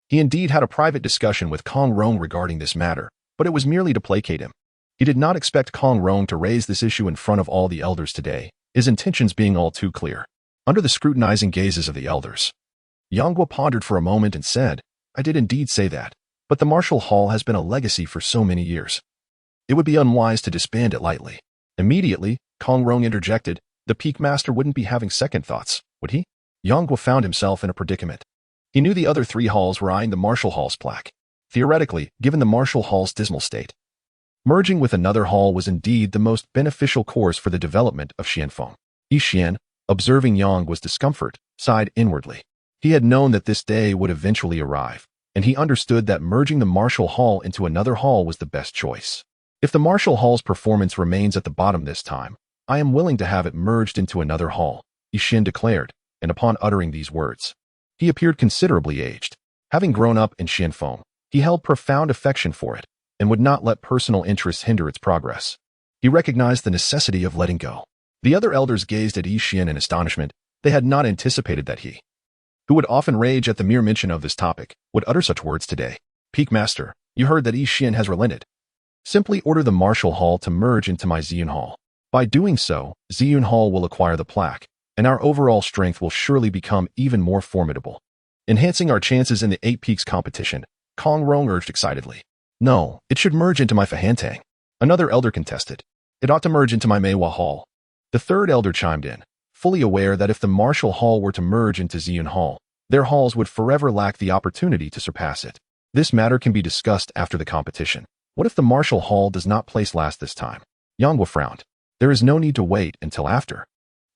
He indeed had a private discussion with Kong Rong regarding this matter, but it was merely to placate him. He did not expect Kong Rong to raise this issue in front of all the elders today, his intentions being all too clear. Under the scrutinizing gazes of the elders, Yang Guo pondered for a moment and said, I did indeed say that, but the Martial Hall has been a legacy for so many years. It would be unwise to disband it lightly. Immediately, Kong Rong interjected, the Peak Master wouldn't be having second thoughts, would he? Yang Guo found himself in a predicament. He knew the other 3 halls were eyeing the Martial Hall's plaque. Theoretically, given the Martial Hall's dismal state, merging with another hall was indeed the most beneficial course for the development of Xianfeng. Yi Xian, observing Yang Guo's discomfort, sighed inwardly. He had known that this day would eventually arrive, and he understood that merging the Martial Hall into another hall was the best choice. If the martial hall's performance remains at the bottom this time, I am willing to have it merged into another hall, Chen declared, and upon uttering these words, he appeared considerably aged. Having grown up in Shinfeng, he held profound affection for it and would not let personal interests hinder its progress. He recognized the necessity of letting go. The other elders gazed at Chen in astonishment. They had not anticipated that he, who would often rage at the mere mention of this topic, would utter such words today. Peak Master, you heard that Chen has relented. Simply order the martial hall to merge into my Ziyun Hall. By doing so, Ziyun Hall will acquire the plaque, and our overall strength will surely become even more formidable, enhancing our chances in the 8 Peaks competition, Kong Rong urged excitedly. No, it should merge into my Fahantang. Another elder contested. It ought to merge into my Meiwa Hall. The third elder chimed in, fully aware that if the martial hall were to merge into Ziyun Hall, their halls would forever lack the opportunity to surpass it. This matter can be discussed after the competition. What if the martial hall does not place last this time? Yanghua frowned. There is no need to wait until after.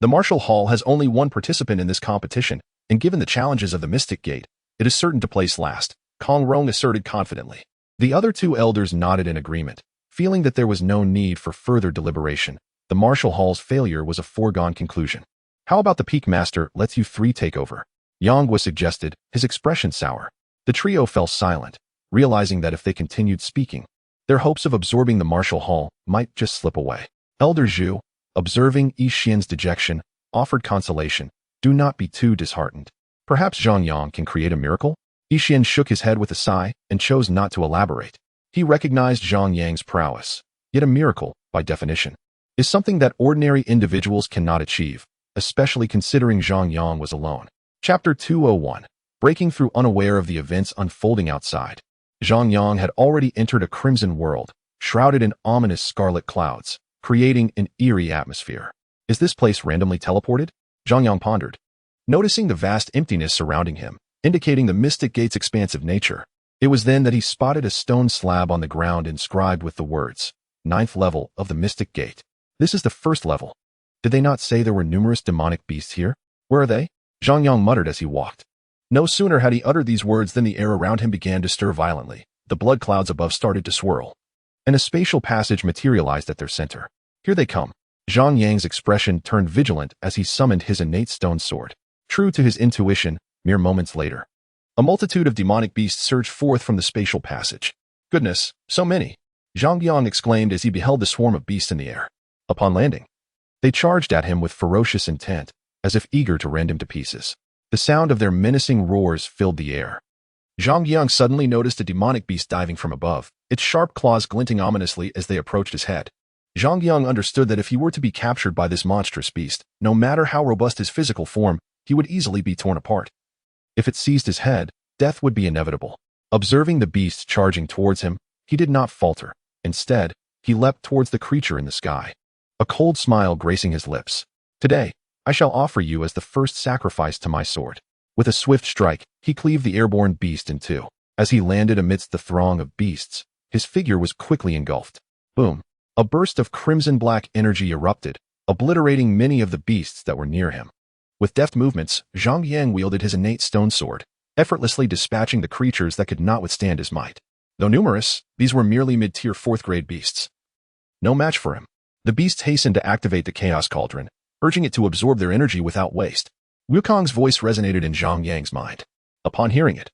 The martial hall has only one participant in this competition, and given the challenges of the Mystic Gate, it is certain to place last, Kong Rong asserted confidently. The other 2 elders nodded in agreement, feeling that there was no need for further deliberation. The martial hall's failure was a foregone conclusion. How about the Peak Master lets you 3 take over? Yanghua suggested, his expression sour. The trio fell silent, realizing that if they continued speaking, their hopes of absorbing the martial hall might just slip away. Elder Zhu, observing Chen's dejection, offered consolation. Do not be too disheartened. Perhaps Zhang Yang can create a miracle? Chen shook his head with a sigh and chose not to elaborate. He recognized Zhang Yang's prowess. Yet a miracle, by definition, is something that ordinary individuals cannot achieve, especially considering Zhang Yang was alone. Chapter 201. Breaking through unaware of the events unfolding outside. Zhang Yang had already entered a crimson world, shrouded in ominous scarlet clouds, creating an eerie atmosphere. Is this place randomly teleported? Zhang Yang pondered, noticing the vast emptiness surrounding him, indicating the Mystic Gate's expansive nature. It was then that he spotted a stone slab on the ground inscribed with the words, 9th level of the Mystic Gate. This is the 1st level. Did they not say there were numerous demonic beasts here? Where are they? Zhang Yang muttered as he walked. No sooner had he uttered these words than the air around him began to stir violently. The blood clouds above started to swirl, and a spatial passage materialized at their center. Here they come. Zhang Yang's expression turned vigilant as he summoned his innate stone sword. True to his intuition, mere moments later, a multitude of demonic beasts surged forth from the spatial passage. Goodness, so many! Zhang Yang exclaimed as he beheld the swarm of beasts in the air. Upon landing, they charged at him with ferocious intent, as if eager to rend him to pieces. The sound of their menacing roars filled the air. Zhang Yang suddenly noticed a demonic beast diving from above, its sharp claws glinting ominously as they approached his head. Zhang Yang understood that if he were to be captured by this monstrous beast, no matter how robust his physical form, he would easily be torn apart. If it seized his head, death would be inevitable. Observing the beast charging towards him, he did not falter. Instead, he leapt towards the creature in the sky, a cold smile gracing his lips. Today, I shall offer you as the first sacrifice to my sword. With a swift strike, he cleaved the airborne beast in 2. As he landed amidst the throng of beasts, his figure was quickly engulfed. Boom! A burst of crimson-black energy erupted, obliterating many of the beasts that were near him. With deft movements, Zhang Yang wielded his innate stone sword, effortlessly dispatching the creatures that could not withstand his might. Though numerous, these were merely mid-tier 4th-grade beasts. No match for him. The beasts hastened to activate the Chaos Cauldron, urging it to absorb their energy without waste. Wukong's voice resonated in Zhang Yang's mind. Upon hearing it,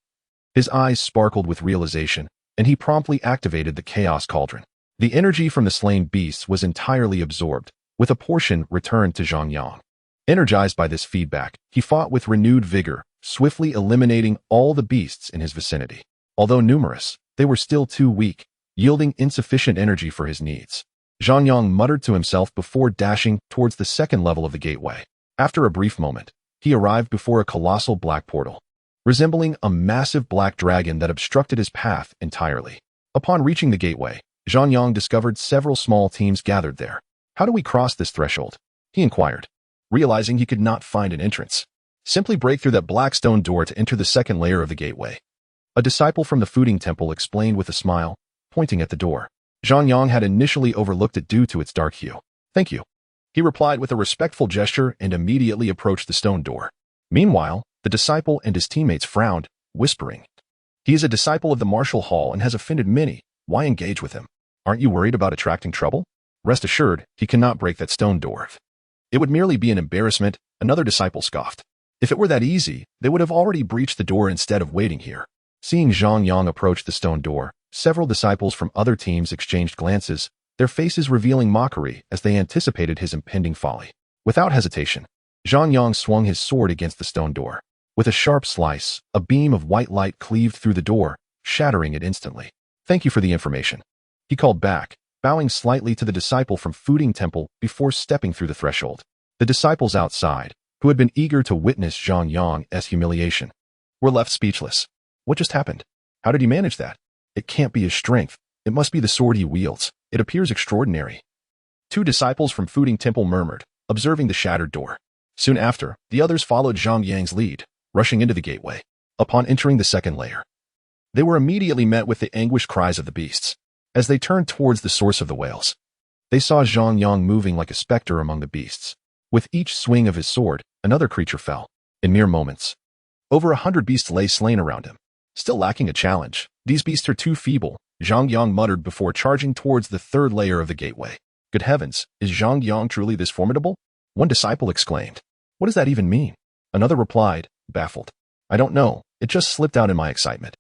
his eyes sparkled with realization, and he promptly activated the Chaos Cauldron. The energy from the slain beasts was entirely absorbed, with a portion returned to Zhang Yang. Energized by this feedback, he fought with renewed vigor, swiftly eliminating all the beasts in his vicinity. Although numerous, they were still too weak, yielding insufficient energy for his needs. Zhang Yang muttered to himself before dashing towards the 2nd level of the gateway. After a brief moment, he arrived before a colossal black portal, resembling a massive black dragon that obstructed his path entirely. Upon reaching the gateway, Zhang Yang discovered several small teams gathered there. How do we cross this threshold? He inquired, realizing he could not find an entrance. Simply break through that black stone door to enter the 2nd layer of the gateway. A disciple from the Fooding Temple explained with a smile, pointing at the door. Zhang Yang had initially overlooked it due to its dark hue. Thank you, he replied with a respectful gesture and immediately approached the stone door. Meanwhile, the disciple and his teammates frowned, whispering, he is a disciple of the martial hall and has offended many. Why engage with him? Aren't you worried about attracting trouble? Rest assured, he cannot break that stone door. It would merely be an embarrassment, another disciple scoffed. If it were that easy, they would have already breached the door instead of waiting here. Seeing Zhang Yang approach the stone door, several disciples from other teams exchanged glances, their faces revealing mockery as they anticipated his impending folly. Without hesitation, Zhang Yang swung his sword against the stone door. With a sharp slice, a beam of white light cleaved through the door, shattering it instantly. Thank you for the information, he called back, bowing slightly to the disciple from Fuding Temple before stepping through the threshold. The disciples outside, who had been eager to witness Zhang Yang's humiliation, were left speechless. What just happened? How did he manage that? It can't be his strength. It must be the sword he wields. It appears extraordinary. Two disciples from Fuding Temple murmured, observing the shattered door. Soon after, the others followed Zhang Yang's lead, rushing into the gateway. Upon entering the second layer, they were immediately met with the anguished cries of the beasts. As they turned towards the source of the wails, they saw Zhang Yang moving like a specter among the beasts. With each swing of his sword, another creature fell. In mere moments, over 100 beasts lay slain around him. Still lacking a challenge, these beasts are too feeble, Zhang Yang muttered before charging towards the third layer of the gateway. Good heavens, is Zhang Yang truly this formidable? One disciple exclaimed. What does that even mean? Another replied, baffled. I don't know, it just slipped out in my excitement.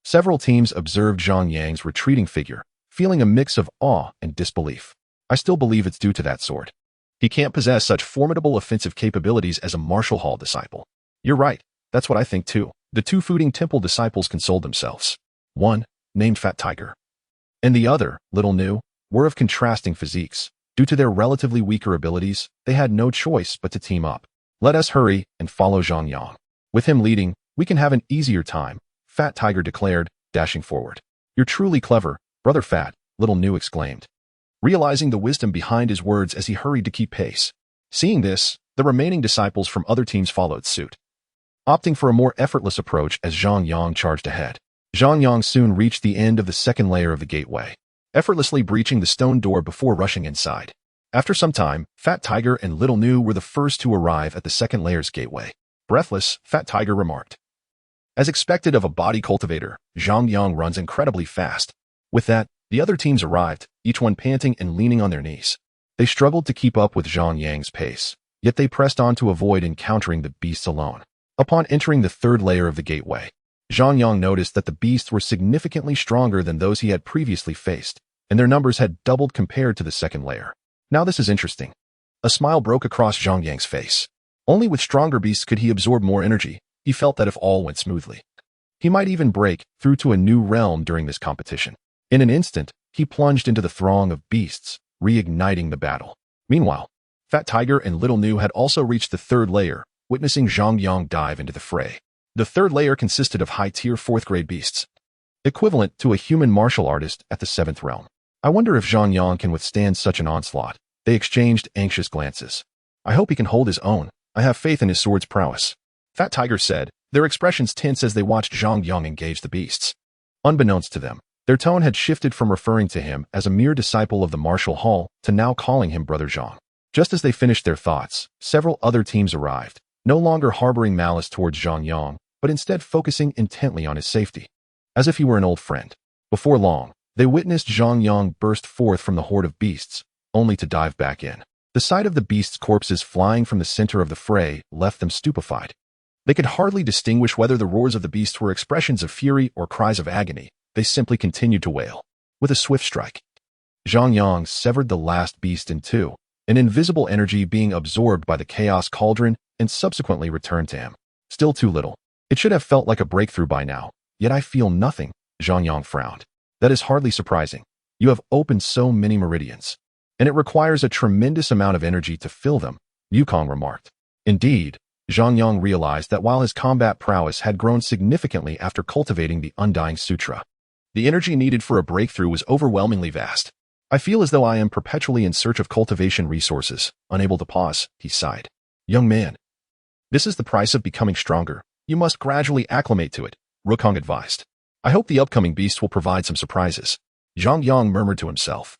Several teams observed Zhang Yang's retreating figure, feeling a mix of awe and disbelief. I still believe it's due to that sword. He can't possess such formidable offensive capabilities as a martial hall disciple. You're right, that's what I think too. The two Fuding Temple disciples consoled themselves. One, named Fat Tiger, and the other, Little New, were of contrasting physiques. Due to their relatively weaker abilities, they had no choice but to team up. Let us hurry and follow Zhang Yang. With him leading, we can have an easier time, Fat Tiger declared, dashing forward. You're truly clever, Brother Fat, Little New exclaimed, realizing the wisdom behind his words as he hurried to keep pace. Seeing this, the remaining disciples from other teams followed suit, opting for a more effortless approach as Zhang Yang charged ahead. Zhang Yang soon reached the end of the second layer of the gateway, effortlessly breaching the stone door before rushing inside. After some time, Fat Tiger and Little New were the first to arrive at the second layer's gateway. Breathless, Fat Tiger remarked. As expected of a body cultivator, Zhang Yang runs incredibly fast. With that, the other teams arrived, each one panting and leaning on their knees. They struggled to keep up with Zhang Yang's pace, yet they pressed on to avoid encountering the beasts alone. Upon entering the third layer of the gateway, Zhang Yang noticed that the beasts were significantly stronger than those he had previously faced, and their numbers had doubled compared to the second layer. Now this is interesting. A smile broke across Zhang Yang's face. Only with stronger beasts could he absorb more energy. He felt that if all went smoothly, he might even break through to a new realm during this competition. In an instant, he plunged into the throng of beasts, reigniting the battle. Meanwhile, Fat Tiger and Little New had also reached the third layer, witnessing Zhang Yang dive into the fray. The third layer consisted of high-tier 4th-grade beasts, equivalent to a human martial artist at the 7th realm. I wonder if Zhang Yang can withstand such an onslaught. They exchanged anxious glances. I hope he can hold his own. I have faith in his sword's prowess, Fat Tiger said, their expressions tense as they watched Zhang Yang engage the beasts. Unbeknownst to them, their tone had shifted from referring to him as a mere disciple of the martial hall to now calling him Brother Zhang. Just as they finished their thoughts, several other teams arrived, no longer harboring malice towards Zhang Yang, but instead focusing intently on his safety, as if he were an old friend. Before long, they witnessed Zhang Yang burst forth from the horde of beasts, only to dive back in. The sight of the beasts' corpses flying from the center of the fray left them stupefied. They could hardly distinguish whether the roars of the beasts were expressions of fury or cries of agony. They simply continued to wail. With a swift strike, Zhang Yang severed the last beast in two, an invisible energy being absorbed by the chaos cauldron and subsequently returned to him. Still too little. It should have felt like a breakthrough by now, yet I feel nothing, Zhang Yang frowned. That is hardly surprising. You have opened so many meridians, and it requires a tremendous amount of energy to fill them, Yukong remarked. Indeed, Zhang Yang realized that while his combat prowess had grown significantly after cultivating the Undying Sutra, the energy needed for a breakthrough was overwhelmingly vast. I feel as though I am perpetually in search of cultivation resources, unable to pause, he sighed. Young man, this is the price of becoming stronger. You must gradually acclimate to it, Rukong advised. I hope the upcoming beast will provide some surprises, Zhang Yang murmured to himself,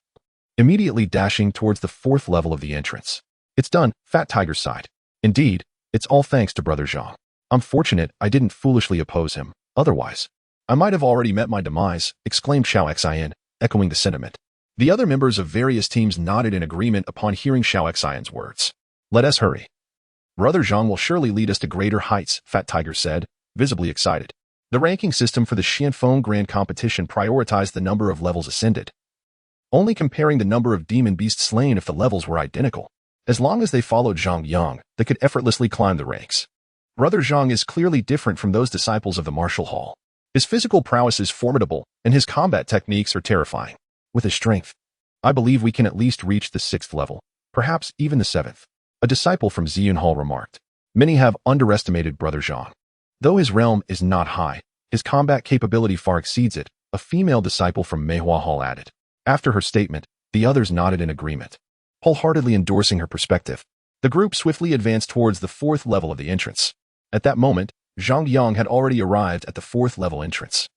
immediately dashing towards the 4th level of the entrance. It's done, Fat Tiger sighed. Indeed, it's all thanks to Brother Zhang. I'm fortunate I didn't foolishly oppose him. Otherwise, I might have already met my demise, exclaimed Xiao Xin, echoing the sentiment. The other members of various teams nodded in agreement upon hearing Xiao Xian's words. Let us hurry. Brother Zhang will surely lead us to greater heights, Fat Tiger said, visibly excited. The ranking system for the Xianfeng Grand Competition prioritized the number of levels ascended, only comparing the number of demon beasts slain if the levels were identical. As long as they followed Zhang Yang, they could effortlessly climb the ranks. Brother Zhang is clearly different from those disciples of the martial hall. His physical prowess is formidable, and his combat techniques are terrifying. With his strength, I believe we can at least reach the 6th level, perhaps even the 7th. A disciple from Ziyun Hall remarked. Many have underestimated Brother Zhang. Though his realm is not high, his combat capability far exceeds it, a female disciple from Manhua Hall added. After her statement, the others nodded in agreement, wholeheartedly endorsing her perspective. The group swiftly advanced towards the 4th level of the entrance. At that moment, Zhang Yang had already arrived at the 4th level entrance,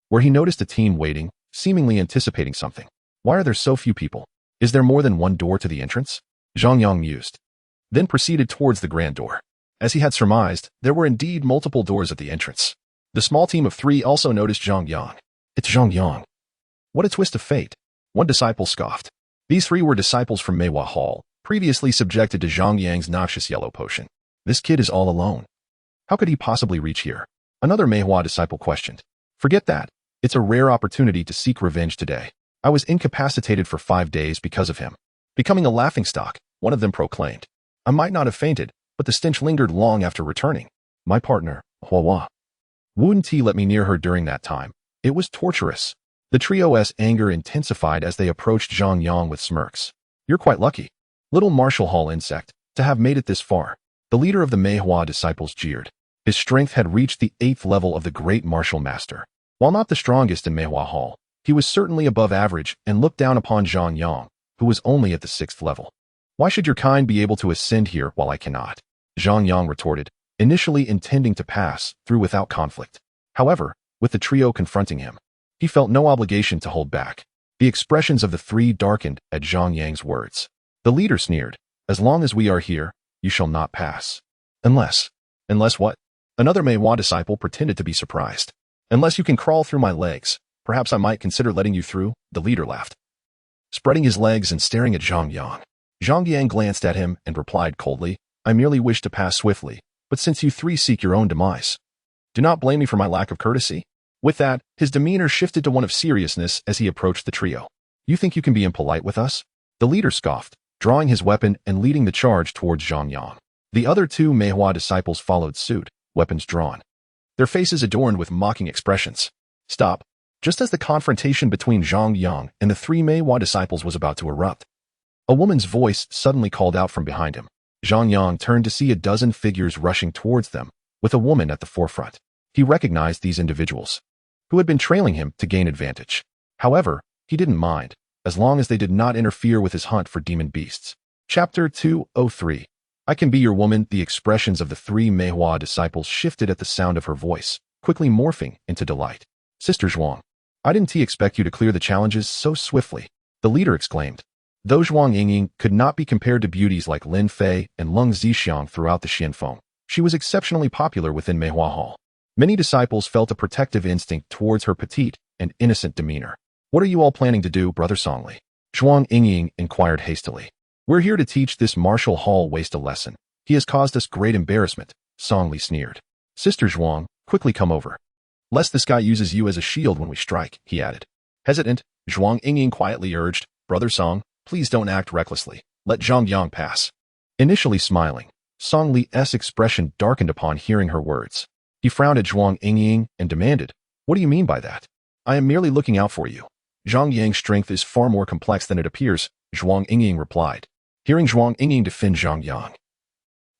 where he noticed a team waiting, seemingly anticipating something. Why are there so few people? Is there more than one door to the entrance? Zhang Yang mused, then proceeded towards the grand door. As he had surmised, there were indeed multiple doors at the entrance. The small team of 3 also noticed Zhang Yang. It's Zhang Yang. What a twist of fate. One disciple scoffed. These 3 were disciples from Manhua Hall, previously subjected to Zhang Yang's noxious yellow potion. This kid is all alone. How could he possibly reach here? Another Manhua disciple questioned. Forget that. It's a rare opportunity to seek revenge today. I was incapacitated for 5 days because of him. Becoming a laughingstock, one of them proclaimed. I might not have fainted, but the stench lingered long after returning. My partner, Hua, wouldn't he let me near her during that time? It was torturous. The trio's anger intensified as they approached Zhang Yang with smirks. You're quite lucky, little martial hall insect, to have made it this far. The leader of the Manhua disciples jeered. His strength had reached the 8th level of the great martial master. While not the strongest in Manhua Hall, he was certainly above average and looked down upon Zhang Yang, who was only at the 6th level. Why should your kind be able to ascend here while I cannot? Zhang Yang retorted, initially intending to pass through without conflict. However, with the trio confronting him, he felt no obligation to hold back. The expressions of the 3 darkened at Zhang Yang's words. The leader sneered, as long as we are here, you shall not pass. Unless what? Another Manhua disciple pretended to be surprised. Unless you can crawl through my legs, perhaps I might consider letting you through, the leader laughed, spreading his legs and staring at Zhang Yang. Zhang Yang glanced at him and replied coldly, I merely wish to pass swiftly, but since you 3 seek your own demise, do not blame me for my lack of courtesy. With that, his demeanor shifted to one of seriousness as he approached the trio. You think you can be impolite with us? The leader scoffed, drawing his weapon and leading the charge towards Zhang Yang. The other 2 Manhua disciples followed suit, weapons drawn, their faces adorned with mocking expressions. Stop. Just as the confrontation between Zhang Yang and the 3 Manhua disciples was about to erupt, a woman's voice suddenly called out from behind him. Zhang Yang turned to see a dozen figures rushing towards them, with a woman at the forefront. He recognized these individuals, who had been trailing him to gain advantage. However, he didn't mind, as long as they did not interfere with his hunt for demon beasts. Chapter 203. I can be your woman. The expressions of the 3 Manhua disciples shifted at the sound of her voice, quickly morphing into delight. Sister Zhuang, I didn't expect you to clear the challenges so swiftly, the leader exclaimed. Though Zhuang Yingying could not be compared to beauties like Lin Fei and Lung Zixiang throughout the Xianfeng, she was exceptionally popular within Manhua Hall. Many disciples felt a protective instinct towards her petite and innocent demeanor. What are you all planning to do, Brother Songli? Zhuang Yingying inquired hastily. We're here to teach this martial hall waste a lesson. He has caused us great embarrassment, Songli sneered. Sister Zhuang, quickly come over. Lest this guy uses you as a shield when we strike, he added. Hesitant, Zhuang Yingying quietly urged, Brother Song, please don't act recklessly. Let Zhang Yang pass. Initially smiling, Song Li's expression darkened upon hearing her words. He frowned at Zhuang Yingying and demanded, What do you mean by that? I am merely looking out for you. Zhang Yang's strength is far more complex than it appears, Zhuang Yingying replied. Hearing Zhuang Yingying defend Zhang Yang,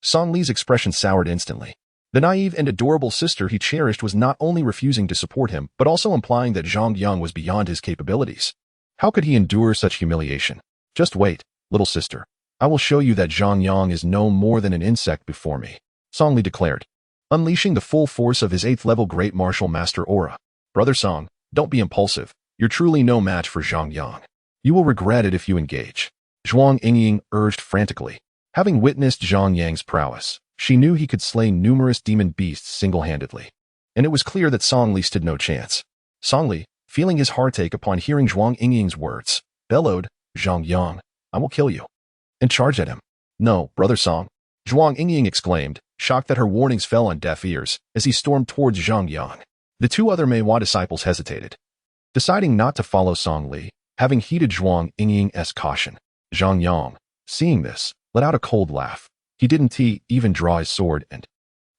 Song Li's expression soured instantly. The naive and adorable sister he cherished was not only refusing to support him, but also implying that Zhang Yang was beyond his capabilities. How could he endure such humiliation? Just wait, little sister. I will show you that Zhang Yang is no more than an insect before me, Song Li declared, unleashing the full force of his 8th level Great Martial Master aura. Brother Song, don't be impulsive. You're truly no match for Zhang Yang. You will regret it if you engage, Zhuang Yingying urged frantically. Having witnessed Zhang Yang's prowess, she knew he could slay numerous demon beasts single-handedly, and it was clear that Song Li stood no chance. Song Li, feeling his heartache upon hearing Zhuang Yingying's words, bellowed, "Zhang Yang, I will kill you," and charged at him. "No, brother Song," Zhuang Yingying exclaimed, shocked that her warnings fell on deaf ears as he stormed towards Zhang Yang. The two other manhua disciples hesitated, deciding not to follow Song Li, having heeded Zhuang Yingying's caution. Zhang Yang, seeing this, let out a cold laugh. He didn't even draw his sword and,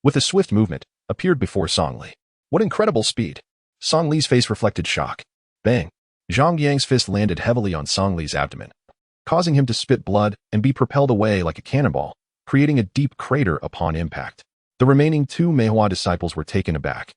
with a swift movement, appeared before Song Li. What incredible speed! Song Li's face reflected shock. Bang! Zhang Yang's fist landed heavily on Song Li's abdomen, causing him to spit blood and be propelled away like a cannonball, creating a deep crater upon impact. The remaining two manhua disciples were taken aback,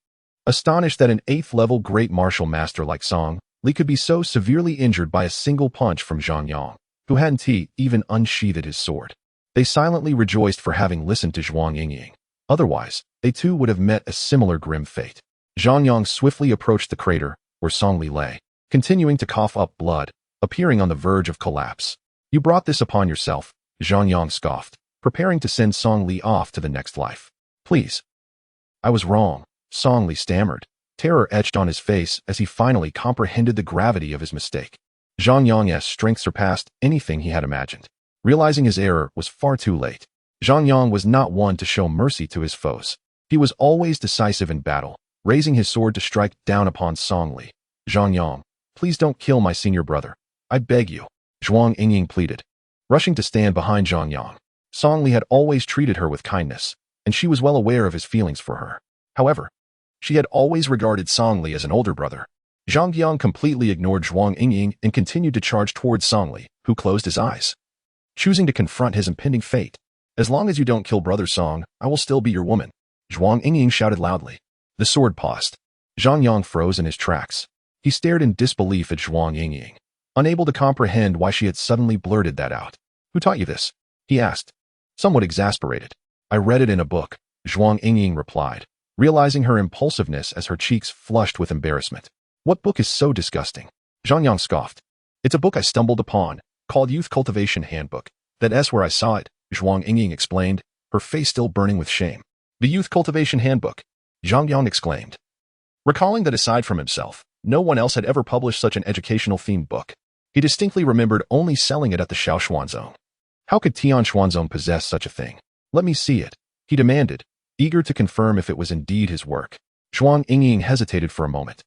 astonished that an 8th-level great martial master like Song Li could be so severely injured by a single punch from Zhang Yang, who hadn't even unsheathed his sword. They silently rejoiced for having listened to Zhuang Yingying. Otherwise, they too would have met a similar grim fate. Zhang Yang swiftly approached the crater where Song Li lay, continuing to cough up blood, appearing on the verge of collapse. "You brought this upon yourself," Zhang Yang scoffed, preparing to send Song Li off to the next life. "Please." "I was wrong," Song Li stammered. Terror etched on his face as he finally comprehended the gravity of his mistake. Zhang Yang's strength surpassed anything he had imagined. Realizing his error was far too late, Zhang Yang was not one to show mercy to his foes. He was always decisive in battle, raising his sword to strike down upon Song Li. "Zhang Yang, please don't kill my senior brother. I beg you," Zhuang Yingying pleaded. Rushing to stand behind Zhang Yang, Song Li had always treated her with kindness, and she was well aware of his feelings for her. However, she had always regarded Song Li as an older brother. Zhang Yang completely ignored Zhuang Yingying and continued to charge towards Song Li, who closed his eyes, choosing to confront his impending fate. "As long as you don't kill brother Song, I will still be your woman," Zhuang Yingying shouted loudly. The sword paused. Zhang Yang froze in his tracks. He stared in disbelief at Zhuang Yingying, unable to comprehend why she had suddenly blurted that out. "Who taught you this?" he asked, somewhat exasperated. "I read it in a book," Zhuang Yingying replied, realizing her impulsiveness as her cheeks flushed with embarrassment. "What book is so disgusting?" Zhang Yang scoffed. "It's a book I stumbled upon, called Youth Cultivation Handbook. That's where I saw it," Zhuang Yingying explained, her face still burning with shame. "The Youth Cultivation Handbook," Zhang Yang exclaimed, recalling that aside from himself, no one else had ever published such an educational-themed book. He distinctly remembered only selling it at the Shaoxuanzong. How could Tianxuanzong possess such a thing? "Let me see it," he demanded, eager to confirm if it was indeed his work. Zhuang Yingying hesitated for a moment,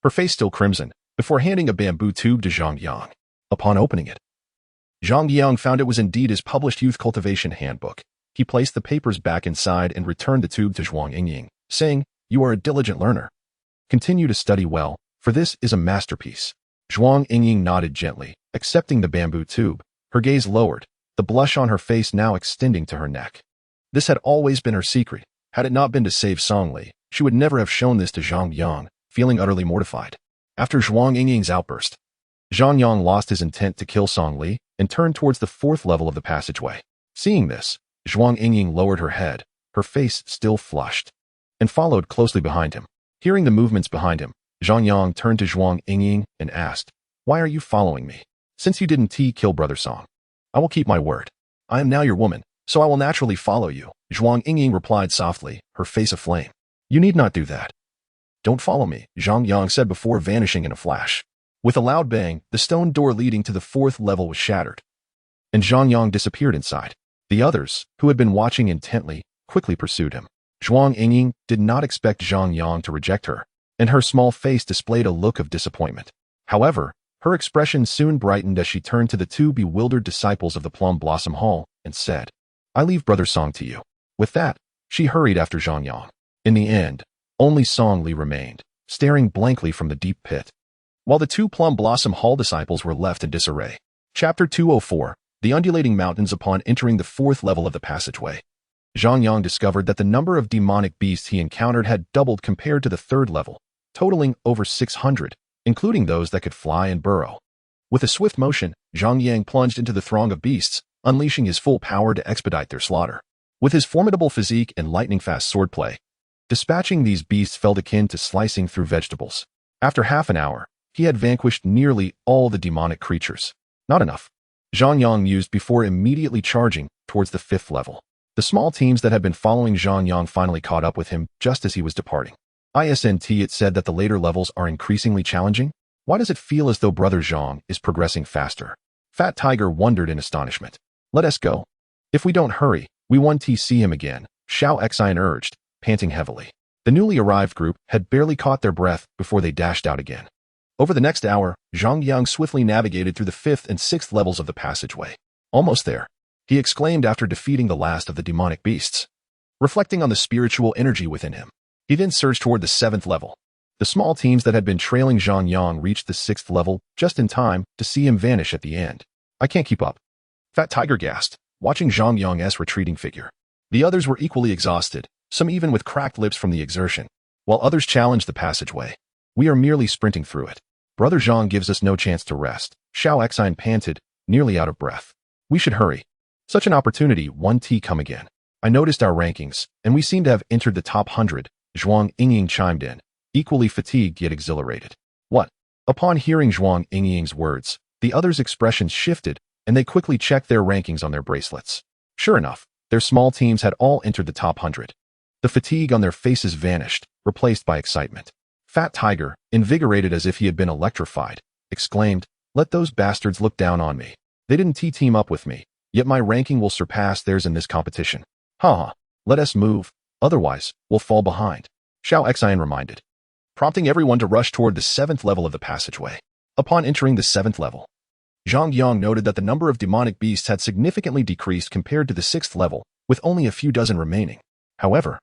her face still crimson, before handing a bamboo tube to Zhang Yang. Upon opening it, Zhang Yang found it was indeed his published Youth Cultivation Handbook. He placed the papers back inside and returned the tube to Zhuang Yingying, saying, "You are a diligent learner. Continue to study well, for this is a masterpiece." Zhuang Yingying nodded gently, accepting the bamboo tube, her gaze lowered, the blush on her face now extending to her neck. This had always been her secret. Had it not been to save Song Li, she would never have shown this to Zhang Yang, feeling utterly mortified. After Zhuang Yingying's outburst, Zhang Yang lost his intent to kill Song Li and turned towards the 4th level of the passageway. Seeing this, Zhuang Yingying lowered her head, her face still flushed, and followed closely behind him. Hearing the movements behind him, Zhang Yang turned to Zhuang Yingying and asked, "Why are you following me? Since you didn't kill brother Song, I will keep my word. I am now your woman, so I will naturally follow you," Zhuang Yingying replied softly, her face aflame. "You need not do that." "Don't follow me," Zhang Yang said before vanishing in a flash. With a loud bang, the stone door leading to the 4th level was shattered, and Zhang Yang disappeared inside. The others, who had been watching intently, quickly pursued him. Zhuang Yingying did not expect Zhang Yang to reject her, and her small face displayed a look of disappointment. However, her expression soon brightened as she turned to the two bewildered disciples of the Plum Blossom Hall and said, "I leave brother Song to you." With that, she hurried after Zhang Yang. In the end, only Song Li remained, staring blankly from the deep pit, while the two Plum Blossom Hall disciples were left in disarray. Chapter 204, The Undulating Mountains. Upon entering the 4th level of the passageway, Zhang Yang discovered that the number of demonic beasts he encountered had doubled compared to the 3rd level, totaling over 600, including those that could fly and burrow. With a swift motion, Zhang Yang plunged into the throng of beasts, unleashing his full power to expedite their slaughter. With his formidable physique and lightning-fast swordplay, dispatching these beasts felt akin to slicing through vegetables. After half an hour, he had vanquished nearly all the demonic creatures. Not enough, Zhang Yang mused before immediately charging towards the 5th level. The small teams that had been following Zhang Yang finally caught up with him just as he was departing. It said that the later levels are increasingly challenging. Why does it feel as though Brother Zhang is progressing faster? Fat Tiger wondered in astonishment. Let us go. If we don't hurry, we won't see him again, Xiao Xian urged, panting heavily. The newly arrived group had barely caught their breath before they dashed out again. Over the next hour, Zhang Yang swiftly navigated through the 5th and 6th levels of the passageway. Almost there, he exclaimed after defeating the last of the demonic beasts. Reflecting on the spiritual energy within him, he then surged toward the 7th level. The small teams that had been trailing Zhang Yang reached the 6th level just in time to see him vanish at the end. I can't keep up. Fat Tiger gasped, watching Zhang Yang's retreating figure. The others were equally exhausted, some even with cracked lips from the exertion, while others challenged the passageway. We are merely sprinting through it. Brother Zhang gives us no chance to rest, Xiao Xian panted, nearly out of breath. We should hurry. Such an opportunity won't come again. I noticed our rankings, and we seem to have entered the top 100, Zhuang Yingying chimed in, equally fatigued yet exhilarated. What? Upon hearing Zhuang Yingying's words, the others' expressions shifted, and they quickly checked their rankings on their bracelets. Sure enough, their small teams had all entered the top 100. The fatigue on their faces vanished, replaced by excitement. Fat Tiger, invigorated as if he had been electrified, exclaimed, "Let those bastards look down on me. They didn't team up with me, yet my ranking will surpass theirs in this competition. Ha! Let us move, otherwise we'll fall behind," Xiao Xian reminded, prompting everyone to rush toward the 7th level of the passageway. Upon entering the 7th level, Zhang Yang noted that the number of demonic beasts had significantly decreased compared to the 6th level, with only a few dozen remaining. However,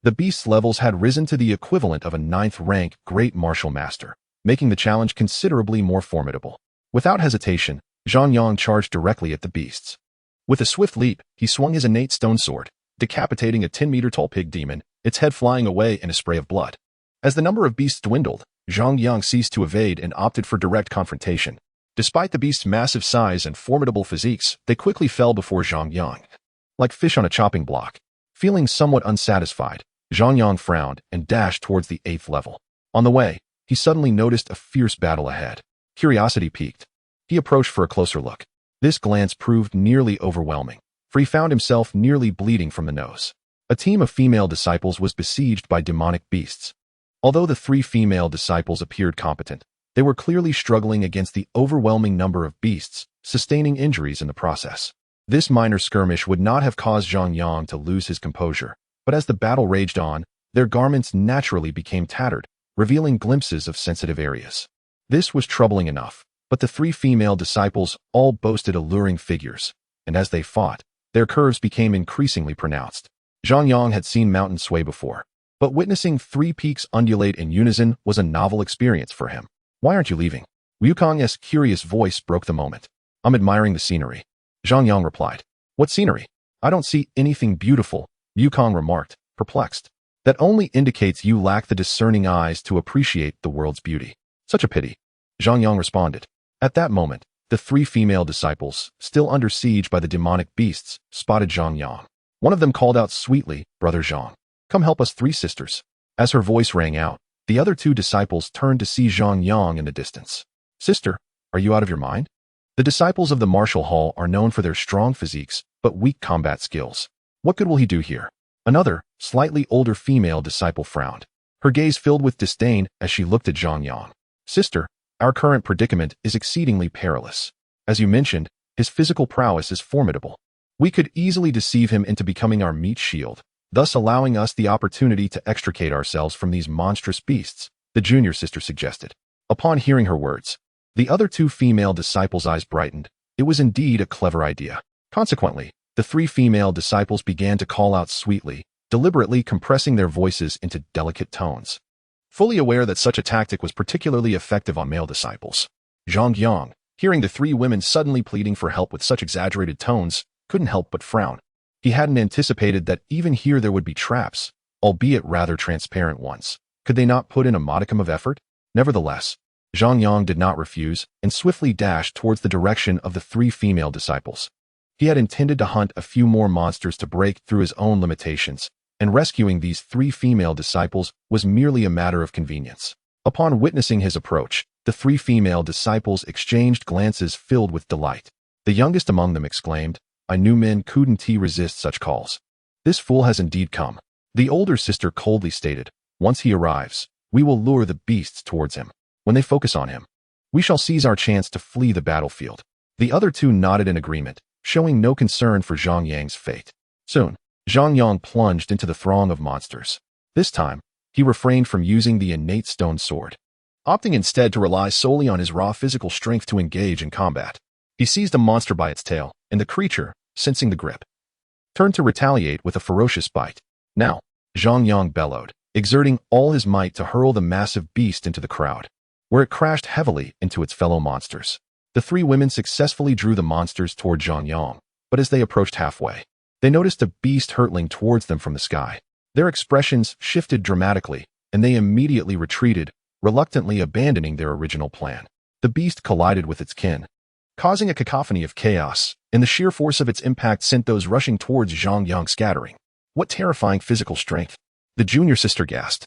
the beasts' levels had risen to the equivalent of a 9th-rank Great Martial Master, making the challenge considerably more formidable. Without hesitation, Zhang Yang charged directly at the beasts. With a swift leap, he swung his innate stone sword, decapitating a 10-meter-tall pig demon, its head flying away in a spray of blood. As the number of beasts dwindled, Zhang Yang ceased to evade and opted for direct confrontation. Despite the beast's massive size and formidable physiques, they quickly fell before Zhang Yang, like fish on a chopping block. Feeling somewhat unsatisfied, Zhang Yang frowned and dashed towards the 8th level. On the way, he suddenly noticed a fierce battle ahead. Curiosity piqued. He approached for a closer look. This glance proved nearly overwhelming, for he found himself nearly bleeding from the nose. A team of female disciples was besieged by demonic beasts. Although the 3 female disciples appeared competent, they were clearly struggling against the overwhelming number of beasts, sustaining injuries in the process. This minor skirmish would not have caused Zhang Yang to lose his composure, but as the battle raged on, their garments naturally became tattered, revealing glimpses of sensitive areas. This was troubling enough, but the 3 female disciples all boasted alluring figures, and as they fought, their curves became increasingly pronounced. Zhang Yang had seen mountains sway before, but witnessing 3 peaks undulate in unison was a novel experience for him. Why aren't you leaving? Wukong's curious voice broke the moment. I'm admiring the scenery, Zhang Yang replied. What scenery? I don't see anything beautiful, Wukong remarked, perplexed. That only indicates you lack the discerning eyes to appreciate the world's beauty. Such a pity, Zhang Yang responded. At that moment, the 3 female disciples, still under siege by the demonic beasts, spotted Zhang Yang. One of them called out sweetly, Brother Zhang, come help us 3 sisters. As her voice rang out, the other 2 disciples turned to see Zhang Yang in the distance. Sister, are you out of your mind? The disciples of the martial hall are known for their strong physiques, but weak combat skills. What good will he do here? Another, slightly older female disciple frowned. Her gaze filled with disdain as she looked at Zhang Yang. Sister, our current predicament is exceedingly perilous. As you mentioned, his physical prowess is formidable. We could easily deceive him into becoming our meat shield, thus allowing us the opportunity to extricate ourselves from these monstrous beasts, the junior sister suggested. Upon hearing her words, the other 2 female disciples' eyes brightened. It was indeed a clever idea. Consequently, the 3 female disciples began to call out sweetly, deliberately compressing their voices into delicate tones. Fully aware that such a tactic was particularly effective on male disciples, Zhang Yang, hearing the 3 women suddenly pleading for help with such exaggerated tones, couldn't help but frown. He hadn't anticipated that even here there would be traps, albeit rather transparent ones. Could they not put in a modicum of effort? Nevertheless, Zhang Yang did not refuse and swiftly dashed towards the direction of the 3 female disciples. He had intended to hunt a few more monsters to break through his own limitations, and rescuing these 3 female disciples was merely a matter of convenience. Upon witnessing his approach, the 3 female disciples exchanged glances filled with delight. The youngest among them exclaimed, I knew men couldn't resist such calls. This fool has indeed come. The older sister coldly stated, once he arrives, we will lure the beasts towards him. When they focus on him, We shall seize our chance to flee the battlefield. The other two nodded in agreement, showing no concern for Zhang Yang's fate. Soon, Zhang Yang plunged into the throng of monsters. This time, he refrained from using the innate stone sword, opting instead to rely solely on his raw physical strength to engage in combat. He seized a monster by its tail, and the creature, sensing the grip, turned to retaliate with a ferocious bite. Now, Zhang Yang bellowed, exerting all his might to hurl the massive beast into the crowd, where it crashed heavily into its fellow monsters. The three women successfully drew the monsters toward Zhang Yang, but as they approached halfway, they noticed a beast hurtling towards them from the sky. Their expressions shifted dramatically, and they immediately retreated, reluctantly abandoning their original plan. The beast collided with its kin, causing a cacophony of chaos, and the sheer force of its impact sent those rushing towards Zhang Yang scattering. What terrifying physical strength! The junior sister gasped,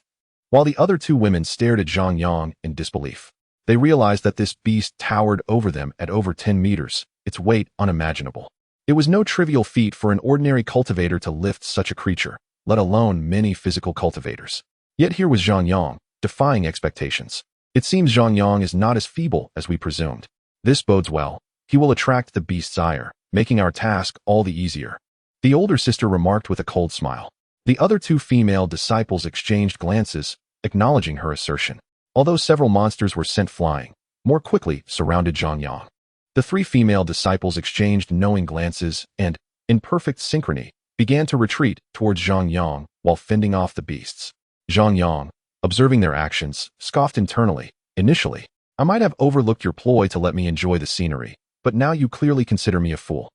while the other two women stared at Zhang Yang in disbelief. They realized that this beast towered over them at over 10 meters, its weight unimaginable. It was no trivial feat for an ordinary cultivator to lift such a creature, let alone many physical cultivators. Yet here was Zhang Yang, defying expectations. It seems Zhang Yang is not as feeble as we presumed. This bodes well. He will attract the beast's ire, making our task all the easier. The older sister remarked with a cold smile. The other two female disciples exchanged glances, acknowledging her assertion. Although several monsters were sent flying, more quickly surrounded Zhang Yang. The three female disciples exchanged knowing glances and, in perfect synchrony, began to retreat towards Zhang Yang while fending off the beasts. Zhang Yang, observing their actions, scoffed internally. Initially, I might have overlooked your ploy to let me enjoy the scenery, but now you clearly consider me a fool.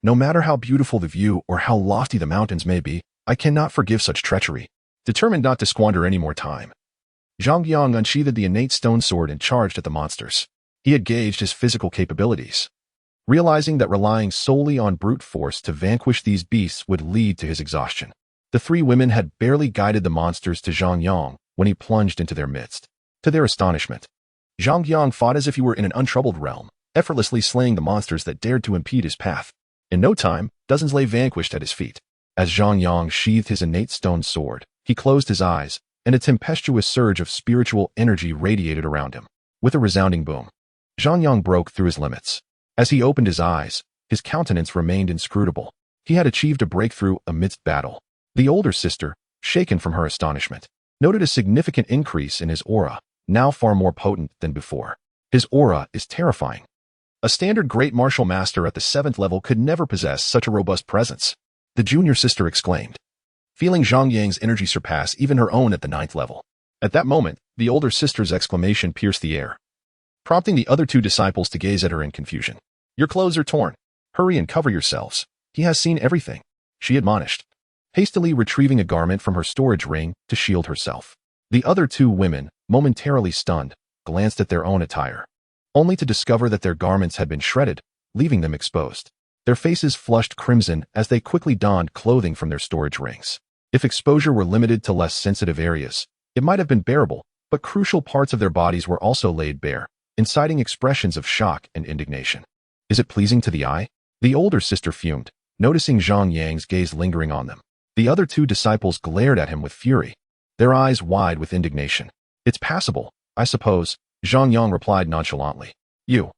No matter how beautiful the view or how lofty the mountains may be, I cannot forgive such treachery. Determined not to squander any more time, Zhang Yang unsheathed the innate stone sword and charged at the monsters. He had gauged his physical capabilities, realizing that relying solely on brute force to vanquish these beasts would lead to his exhaustion. The three women had barely guided the monsters to Zhang Yang when he plunged into their midst. To their astonishment, Zhang Yang fought as if he were in an untroubled realm, effortlessly slaying the monsters that dared to impede his path. In no time, dozens lay vanquished at his feet. As Zhang Yang sheathed his innate stone sword, he closed his eyes, and a tempestuous surge of spiritual energy radiated around him. With a resounding boom, Zhang Yang broke through his limits. As he opened his eyes, his countenance remained inscrutable. He had achieved a breakthrough amidst battle. The older sister, shaken from her astonishment, noted a significant increase in his aura, now far more potent than before. His aura is terrifying. A standard great martial master at the 7th level could never possess such a robust presence. The junior sister exclaimed, feeling Zhang Yang's energy surpass even her own at the 9th level. At that moment, the older sister's exclamation pierced the air, prompting the other two disciples to gaze at her in confusion. Your clothes are torn. Hurry and cover yourselves. He has seen everything, she admonished, hastily retrieving a garment from her storage ring to shield herself. The other two women, momentarily stunned, glanced at their own attire, only to discover that their garments had been shredded, leaving them exposed. Their faces flushed crimson as they quickly donned clothing from their storage rings. If exposure were limited to less sensitive areas, it might have been bearable, but crucial parts of their bodies were also laid bare, inciting expressions of shock and indignation. Is it pleasing to the eye? The older sister fumed, noticing Zhang Yang's gaze lingering on them. The other two disciples glared at him with fury, their eyes wide with indignation. It's passable, I suppose, Zhang Yang replied nonchalantly. You,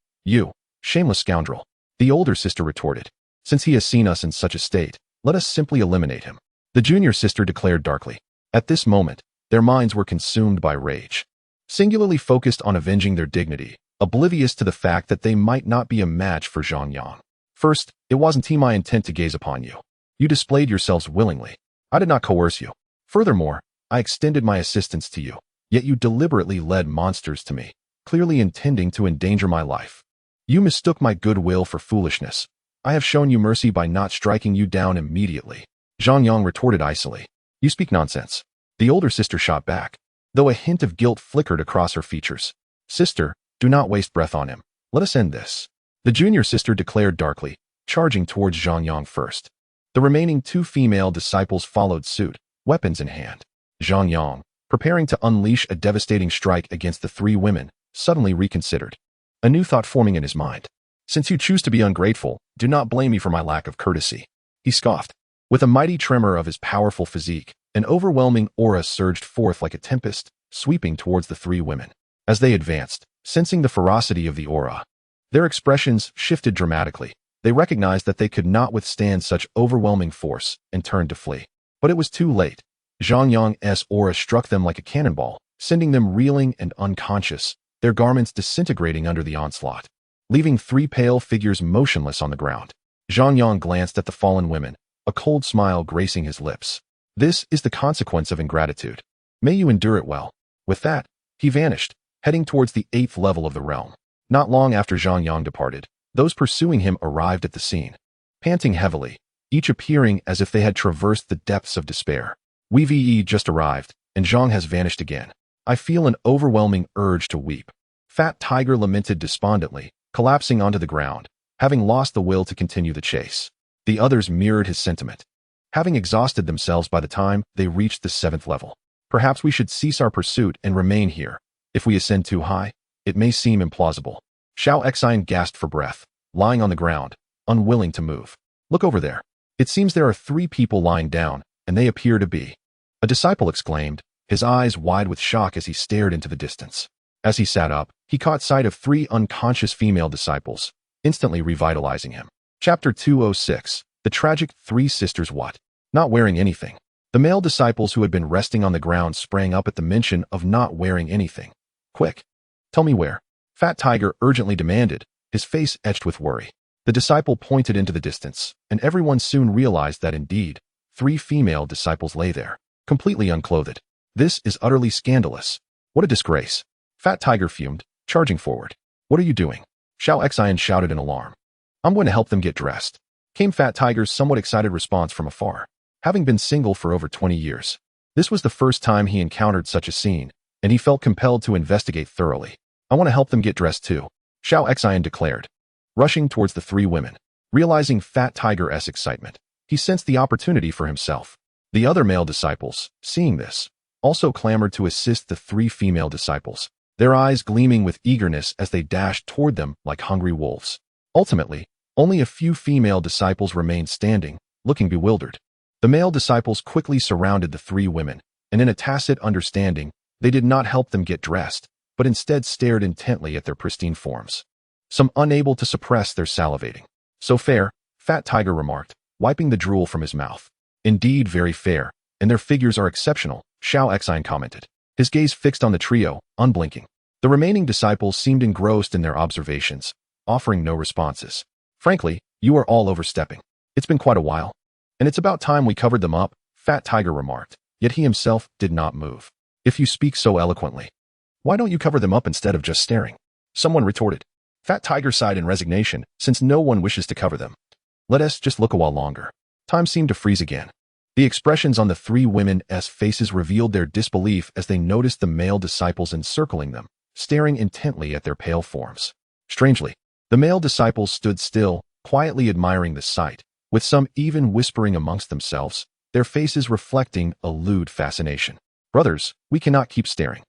shameless scoundrel. The older sister retorted. Since he has seen us in such a state, let us simply eliminate him. The junior sister declared darkly. At this moment, their minds were consumed by rage, singularly focused on avenging their dignity, oblivious to the fact that they might not be a match for Zhang Yang. First, it wasn't my intent to gaze upon you. You displayed yourselves willingly. I did not coerce you. Furthermore, I extended my assistance to you, yet you deliberately led monsters to me, clearly intending to endanger my life. You mistook my goodwill for foolishness. I have shown you mercy by not striking you down immediately. Zhang Yang retorted icily. You speak nonsense. The older sister shot back, though a hint of guilt flickered across her features. Sister, do not waste breath on him. Let us end this. The junior sister declared darkly, charging towards Zhang Yang first. The remaining two female disciples followed suit, weapons in hand. Zhang Yang, preparing to unleash a devastating strike against the three women, suddenly reconsidered, a new thought forming in his mind. Since you choose to be ungrateful, do not blame me for my lack of courtesy. He scoffed. With a mighty tremor of his powerful physique, an overwhelming aura surged forth like a tempest, sweeping towards the three women. As they advanced, Sensing the ferocity of the aura, their expressions shifted dramatically. They recognized that they could not withstand such overwhelming force and turned to flee. But it was too late. Zhang Yang's aura struck them like a cannonball, sending them reeling and unconscious, their garments disintegrating under the onslaught, leaving three pale figures motionless on the ground. Zhang Yang glanced at the fallen women, a cold smile gracing his lips. This is the consequence of ingratitude. May you endure it well. With that, he vanished, heading towards the 8th level of the realm. Not long after Zhang Yang departed, those pursuing him arrived at the scene, panting heavily, each appearing as if they had traversed the depths of despair. Wei just arrived, and Zhang has vanished again. I feel an overwhelming urge to weep. Fat Tiger lamented despondently, collapsing onto the ground, having lost the will to continue the chase. The others mirrored his sentiment, having exhausted themselves by the time they reached the 7th level. Perhaps we should cease our pursuit and remain here. If we ascend too high, it may seem implausible. Xiao Xian gasped for breath, lying on the ground, unwilling to move. Look over there. It seems there are 3 people lying down, and they appear to be. A disciple exclaimed, his eyes wide with shock as he stared into the distance. As he sat up, he caught sight of 3 unconscious female disciples, instantly revitalizing him. Chapter 206. The Tragic 3 Sisters. What? Not wearing anything. The male disciples who had been resting on the ground sprang up at the mention of not wearing anything. Quick. Tell me where. Fat Tiger urgently demanded, his face etched with worry. The disciple pointed into the distance, and everyone soon realized that indeed, 3 female disciples lay there, completely unclothed. This is utterly scandalous. What a disgrace. Fat Tiger fumed, charging forward. What are you doing? Xiao Xian shouted in alarm. I'm going to help them get dressed. Came Fat Tiger's somewhat excited response from afar. Having been single for over 20 years, this was the first time he encountered such a scene, and he felt compelled to investigate thoroughly. I want to help them get dressed too, Xiao Xian declared, rushing towards the 3 women. Realizing Fat Tiger's excitement, he sensed the opportunity for himself. The other male disciples, seeing this, also clamored to assist the 3 female disciples, their eyes gleaming with eagerness as they dashed toward them like hungry wolves. Ultimately, only a few female disciples remained standing, looking bewildered. The male disciples quickly surrounded the 3 women, and in a tacit understanding, they did not help them get dressed, but instead stared intently at their pristine forms, some unable to suppress their salivating. So fair, Fat Tiger remarked, wiping the drool from his mouth. Indeed very fair, and their figures are exceptional, Xiao Xian commented, his gaze fixed on the trio, unblinking. The remaining disciples seemed engrossed in their observations, offering no responses. Frankly, you are all overstepping. It's been quite a while, and it's about time we covered them up, Fat Tiger remarked, yet he himself did not move. If you speak so eloquently, why don't you cover them up instead of just staring? Someone retorted. Fat Tiger sighed in resignation, since no one wishes to cover them. Let us just look a while longer. Time seemed to freeze again. The expressions on the 3 women's faces revealed their disbelief as they noticed the male disciples encircling them, staring intently at their pale forms. Strangely, the male disciples stood still, quietly admiring the sight, with some even whispering amongst themselves, their faces reflecting a lewd fascination. Brothers, we cannot keep staring.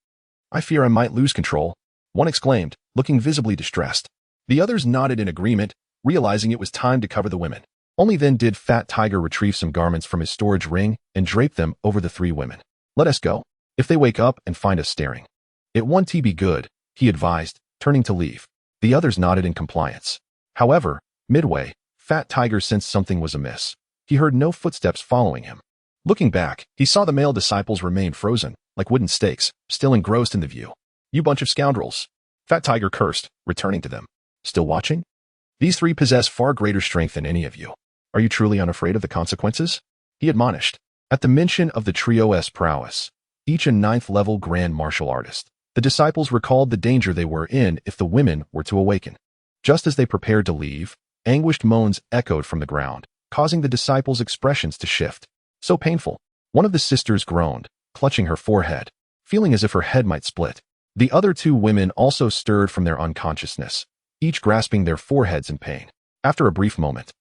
I fear I might lose control, one exclaimed, looking visibly distressed. The others nodded in agreement, realizing it was time to cover the women. Only then did Fat Tiger retrieve some garments from his storage ring and drape them over the 3 women. Let us go. If they wake up and find us staring, it won't be good, he advised, turning to leave. The others nodded in compliance. However, midway, Fat Tiger sensed something was amiss. He heard no footsteps following him. Looking back, he saw the male disciples remain frozen, like wooden stakes, still engrossed in the view. You bunch of scoundrels. Fat Tiger cursed, returning to them. Still watching? These 3 possess far greater strength than any of you. Are you truly unafraid of the consequences? He admonished. At the mention of the trio's prowess, each a 9th level grand martial artist, the disciples recalled the danger they were in if the women were to awaken. Just as they prepared to leave, anguished moans echoed from the ground, causing the disciples' expressions to shift. So painful. One of the sisters groaned, clutching her forehead, feeling as if her head might split. The other 2 women also stirred from their unconsciousness, each grasping their foreheads in pain. After a brief moment,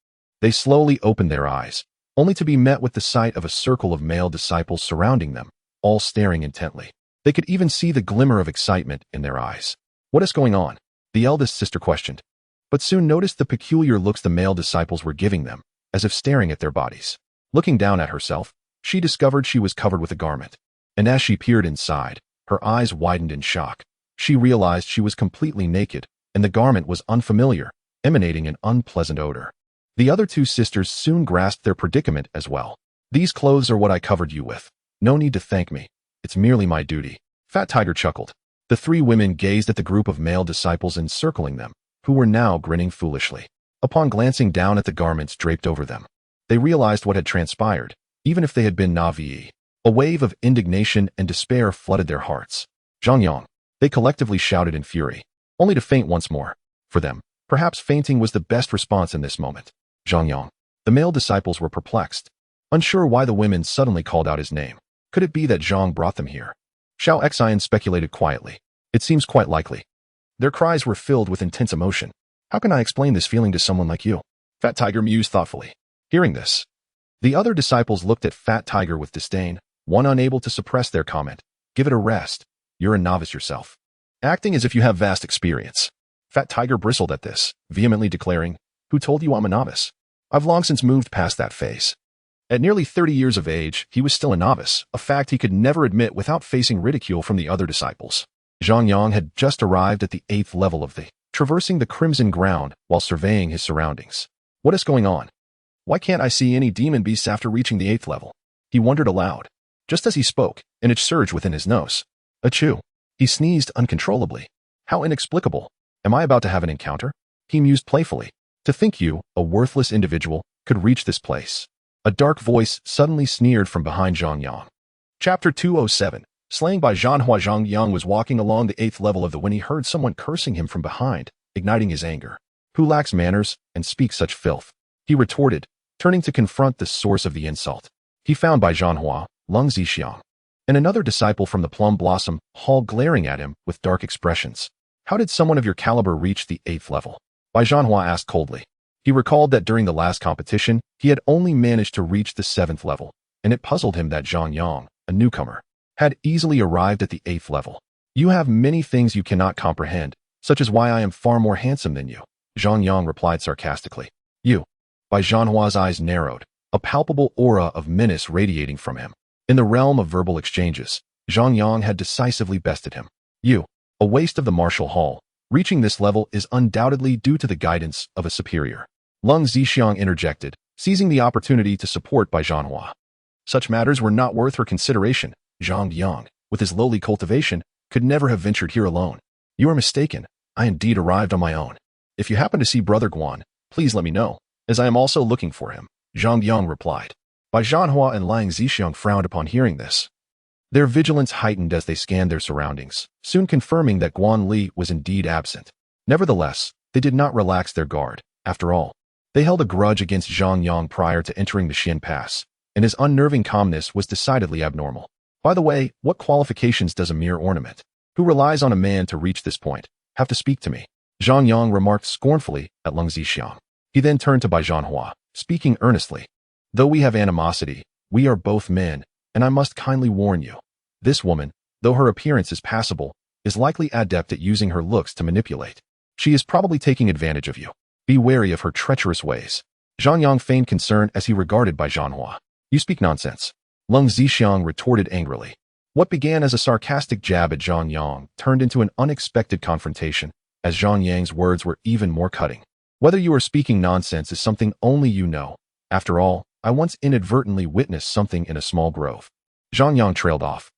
they slowly opened their eyes, only to be met with the sight of a circle of male disciples surrounding them, all staring intently. They could even see the glimmer of excitement in their eyes. What is going on? The eldest sister questioned, but soon noticed the peculiar looks the male disciples were giving them, as if staring at their bodies. Looking down at herself, she discovered she was covered with a garment, and as she peered inside, her eyes widened in shock. She realized she was completely naked, and the garment was unfamiliar, emanating an unpleasant odor. The other two sisters soon grasped their predicament as well. These clothes are what I covered you with. No need to thank me. It's merely my duty. Fat Tiger chuckled. The three women gazed at the group of male disciples encircling them, who were now grinning foolishly. Upon glancing down at the garments draped over them, they realized what had transpired, even if they had been Na'vi. A wave of indignation and despair flooded their hearts. Zhang Yang. They collectively shouted in fury, only to faint once more. For them, perhaps fainting was the best response in this moment. Zhang Yang. The male disciples were perplexed, unsure why the women suddenly called out his name. Could it be that Zhang brought them here? Xiao Xian speculated quietly. It seems quite likely. Their cries were filled with intense emotion. How can I explain this feeling to someone like you? Fat Tiger mused thoughtfully. Hearing this, the other disciples looked at Fat Tiger with disdain, one unable to suppress their comment. Give it a rest. You're a novice yourself. Acting as if you have vast experience. Fat Tiger bristled at this, vehemently declaring, Who told you I'm a novice? I've long since moved past that phase. At nearly 30 years of age, he was still a novice, a fact he could never admit without facing ridicule from the other disciples. Zhang Yang had just arrived at the 8th level of the, traversing the crimson ground while surveying his surroundings. What is going on? Why can't I see any demon beasts after reaching the 8th level? He wondered aloud. Just as he spoke, an itch surged within his nose. Achoo. He sneezed uncontrollably. How inexplicable. Am I about to have an encounter? He mused playfully. To think you, a worthless individual, could reach this place. A dark voice suddenly sneered from behind Zhang Yang. Chapter 207. Slain by Zhanhua. Zhang Yang was walking along the 8th level of the when he heard someone cursing him from behind, igniting his anger. Who lacks manners and speaks such filth? He retorted, turning to confront the source of the insult. He found Bai Zhanhua, Lung Zixiang, and another disciple from the Plum Blossom Hall glaring at him with dark expressions. How did someone of your caliber reach the 8th level? Bai Zhanhua asked coldly. He recalled that during the last competition, he had only managed to reach the 7th level, and it puzzled him that Zhang Yang, a newcomer, had easily arrived at the 8th level. You have many things you cannot comprehend, such as why I am far more handsome than you, Zhang Yang replied sarcastically. You. Bai Zhanhua's eyes narrowed, a palpable aura of menace radiating from him. In the realm of verbal exchanges, Zhang Yang had decisively bested him. You. A waste of the martial hall. Reaching this level is undoubtedly due to the guidance of a superior. Lung Zixiang interjected, seizing the opportunity to support Bai Zhanhua. Such matters were not worth her consideration. Zhang Yang, with his lowly cultivation, could never have ventured here alone. You are mistaken. I indeed arrived on my own. If you happen to see Brother Guan, please let me know, as I am also looking for him, Zhang Yang replied. Bai Zhanhua and Lang Zixiang frowned upon hearing this. Their vigilance heightened as they scanned their surroundings, soon confirming that Guan Li was indeed absent. Nevertheless, they did not relax their guard. After all, they held a grudge against Zhang Yang prior to entering the Xian Pass, and his unnerving calmness was decidedly abnormal. By the way, what qualifications does a mere ornament, who relies on a man to reach this point, have to speak to me? Zhang Yang remarked scornfully at Lung Zixiang. He then turned to Bai Zhanhua, speaking earnestly. Though we have animosity, we are both men, and I must kindly warn you. This woman, though her appearance is passable, is likely adept at using her looks to manipulate. She is probably taking advantage of you. Be wary of her treacherous ways. Zhang Yang feigned concern as he regarded Bai Zhanhua. You speak nonsense. Lung Zixiang retorted angrily. What began as a sarcastic jab at Zhang Yang turned into an unexpected confrontation, as Zhang Yang's words were even more cutting. Whether you are speaking nonsense is something only you know. After all, I once inadvertently witnessed something in a small grove. Zhang Yang trailed off,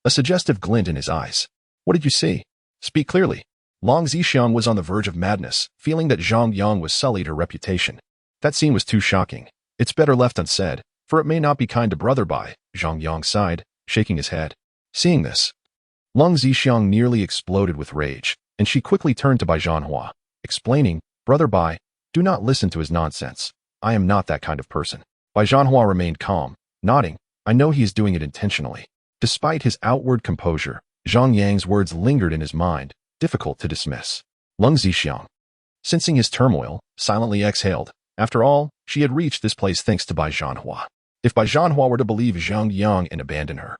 a suggestive glint in his eyes. What did you see? Speak clearly. Long Zixiang was on the verge of madness, feeling that Zhang Yang was sullied her reputation. That scene was too shocking. It's better left unsaid, for it may not be kind to Brother Bai, Zhang Yang sighed, shaking his head. Seeing this, Lung Zixiang nearly exploded with rage, and she quickly turned to Bai Zhanhua, explaining, Brother Bai, do not listen to his nonsense. I am not that kind of person. Bai Zhanhua remained calm, nodding. I know he is doing it intentionally. Despite his outward composure, Zhang Yang's words lingered in his mind, difficult to dismiss. Lung Zixiang, sensing his turmoil, silently exhaled. After all, she had reached this place thanks to Bai Zhanhua. If Bai Zhanhua were to believe Zhang Yang and abandon her,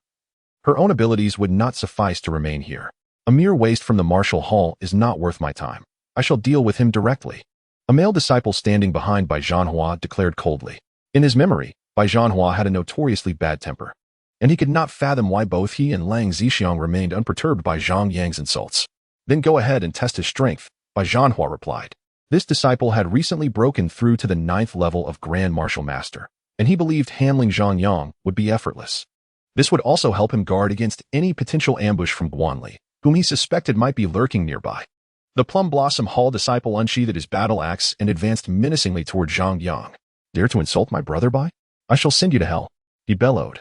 her own abilities would not suffice to remain here. A mere waste from the martial hall is not worth my time. I shall deal with him directly. A male disciple standing behind Bai Zhanhua declared coldly. In his memory, Bai Zhanhua had a notoriously bad temper, and he could not fathom why both he and Lang Zixiang remained unperturbed by Zhang Yang's insults. Then go ahead and test his strength, Bai Zhanhua replied. This disciple had recently broken through to the 9th level of Grand Martial Master, and he believed handling Zhang Yang would be effortless. This would also help him guard against any potential ambush from Guanli, whom he suspected might be lurking nearby. The Plum Blossom Hall disciple unsheathed his battle axe and advanced menacingly toward Zhang Yang. Dare to insult my brother, Bai? I shall send you to hell, he bellowed,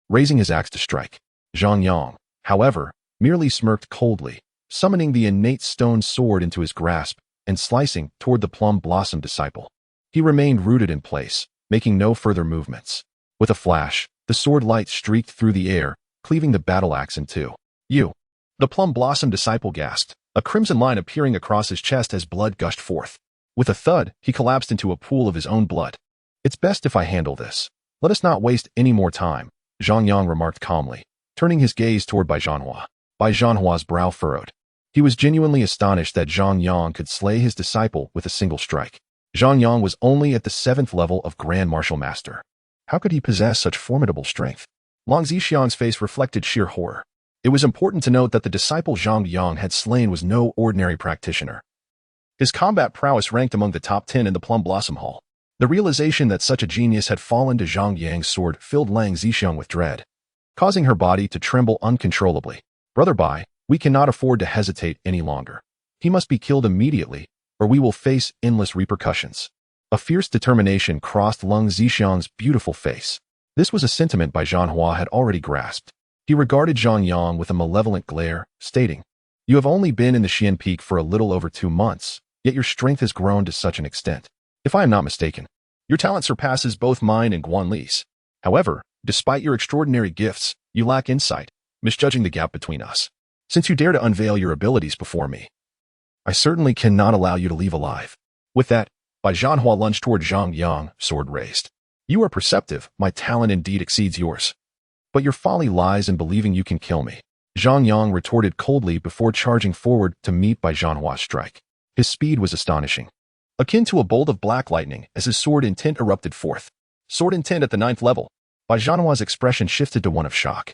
raising his axe to strike. Zhang Yang, however, merely smirked coldly, summoning the innate stone sword into his grasp and slicing toward the Plum Blossom disciple. He remained rooted in place, making no further movements. With a flash, the sword light streaked through the air, cleaving the battle axe in two. You! The Plum Blossom disciple gasped, a crimson line appearing across his chest as blood gushed forth. With a thud, he collapsed into a pool of his own blood. It's best if I handle this. Let us not waste any more time, Zhang Yang remarked calmly, turning his gaze toward Bai Zhanhua. Bai Zhanhua's brow furrowed. He was genuinely astonished that Zhang Yang could slay his disciple with a single strike. Zhang Yang was only at the 7th level of Grand Martial Master. How could he possess such formidable strength? Long Zixiang's face reflected sheer horror. It was important to note that the disciple Zhang Yang had slain was no ordinary practitioner. His combat prowess ranked among the top 10 in the Plum Blossom Hall. The realization that such a genius had fallen to Zhang Yang's sword filled Lang Zixiang with dread, causing her body to tremble uncontrollably. Brother Bai, we cannot afford to hesitate any longer. He must be killed immediately, or we will face endless repercussions. A fierce determination crossed Lang Zixiang's beautiful face. This was a sentiment Bai Zhanhua had already grasped. He regarded Zhang Yang with a malevolent glare, stating, "You have only been in the Xian Peak for a little over 2 months, yet your strength has grown to such an extent. If I am not mistaken, your talent surpasses both mine and Guanli's. However, despite your extraordinary gifts, you lack insight, misjudging the gap between us. Since you dare to unveil your abilities before me, I certainly cannot allow you to leave alive." With that, Bai Zhanhua lunged toward Zhang Yang, sword raised. "You are perceptive, my talent indeed exceeds yours. But your folly lies in believing you can kill me," Zhang Yang retorted coldly before charging forward to meet Bai Zhanhua's strike. His speed was astonishing, akin to a bolt of black lightning as his sword intent erupted forth. Sword intent at the 9th level. Bai Zhanhua's expression shifted to one of shock.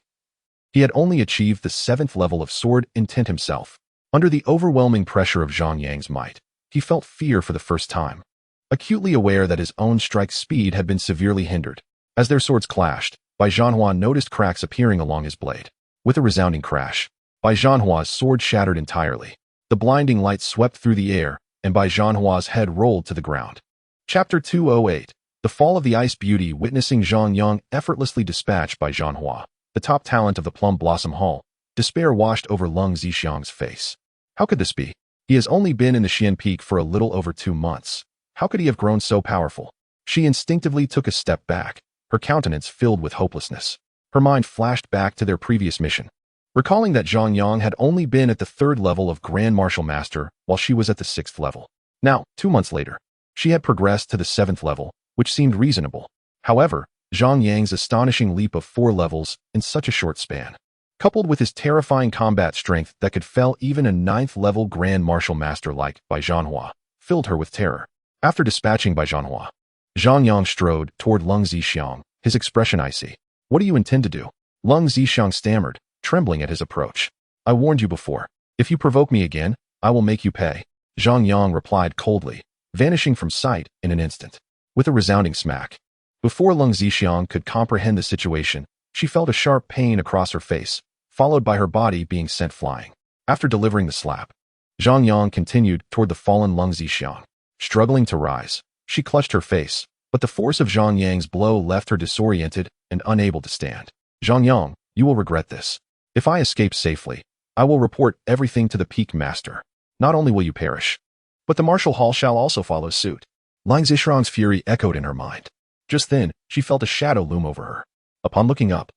He had only achieved the 7th level of sword intent himself. Under the overwhelming pressure of Zhang Yang's might, he felt fear for the first time, acutely aware that his own strike speed had been severely hindered. As their swords clashed, Bai Zhanhua noticed cracks appearing along his blade. With a resounding crash, Bai Zhanhua's sword shattered entirely. The blinding light swept through the air, and Bai Zhanhua's head rolled to the ground. Chapter 208. The Fall of the Ice Beauty. Witnessing Zhang Yang effortlessly dispatched Bai Zhanhua, the top talent of the Plum Blossom Hall, despair washed over Lang Zixiang's face. How could this be? He has only been in the Xian Peak for a little over 2 months. How could he have grown so powerful? She instinctively took a step back, her countenance filled with hopelessness. Her mind flashed back to their previous mission, recalling that Zhang Yang had only been at the 3rd level of Grand Martial Master while she was at the 6th level. Now, 2 months later, she had progressed to the 7th level, which seemed reasonable. However, Zhang Yang's astonishing leap of 4 levels in such a short span, coupled with his terrifying combat strength that could fell even a 9th level Grand Martial Master like Bai Zhanhua, filled her with terror. After dispatching Bai Zhanhua, Zhang Yang strode toward Lang Zixiang, his expression icy. "What do you intend to do?" Lang Zixiang stammered, trembling at his approach. "I warned you before. If you provoke me again, I will make you pay," Zhang Yang replied coldly, vanishing from sight in an instant. With a resounding smack. Before Lang Zixiang could comprehend the situation, she felt a sharp pain across her face, followed by her body being sent flying. After delivering the slap, Zhang Yang continued toward the fallen Lang Zixiang. Struggling to rise, she clutched her face, but the force of Zhang Yang's blow left her disoriented and unable to stand. "Zhang Yang, you will regret this. If I escape safely, I will report everything to the Peak Master. Not only will you perish, but the Martial Hall shall also follow suit." Lang Zixiang's fury echoed in her mind. Just then, she felt a shadow loom over her. Upon looking up,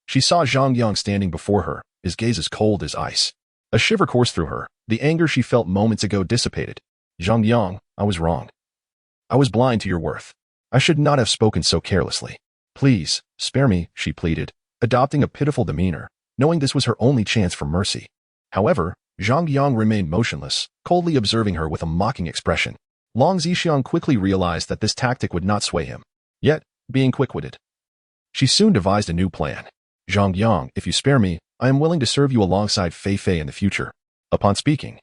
she saw Zhang Yang standing before her, his gaze as cold as ice. A shiver coursed through her. The anger she felt moments ago dissipated. "Zhang Yang, I was wrong. I was blind to your worth. I should not have spoken so carelessly. Please, spare me," she pleaded, adopting a pitiful demeanor, knowing this was her only chance for mercy. However, Zhang Yang remained motionless, coldly observing her with a mocking expression. Lang Zixiang quickly realized that this tactic would not sway him. Yet, being quick-witted, she soon devised a new plan. "Zhang Yang, if you spare me, I am willing to serve you alongside Fei Fei in the future. Upon speaking,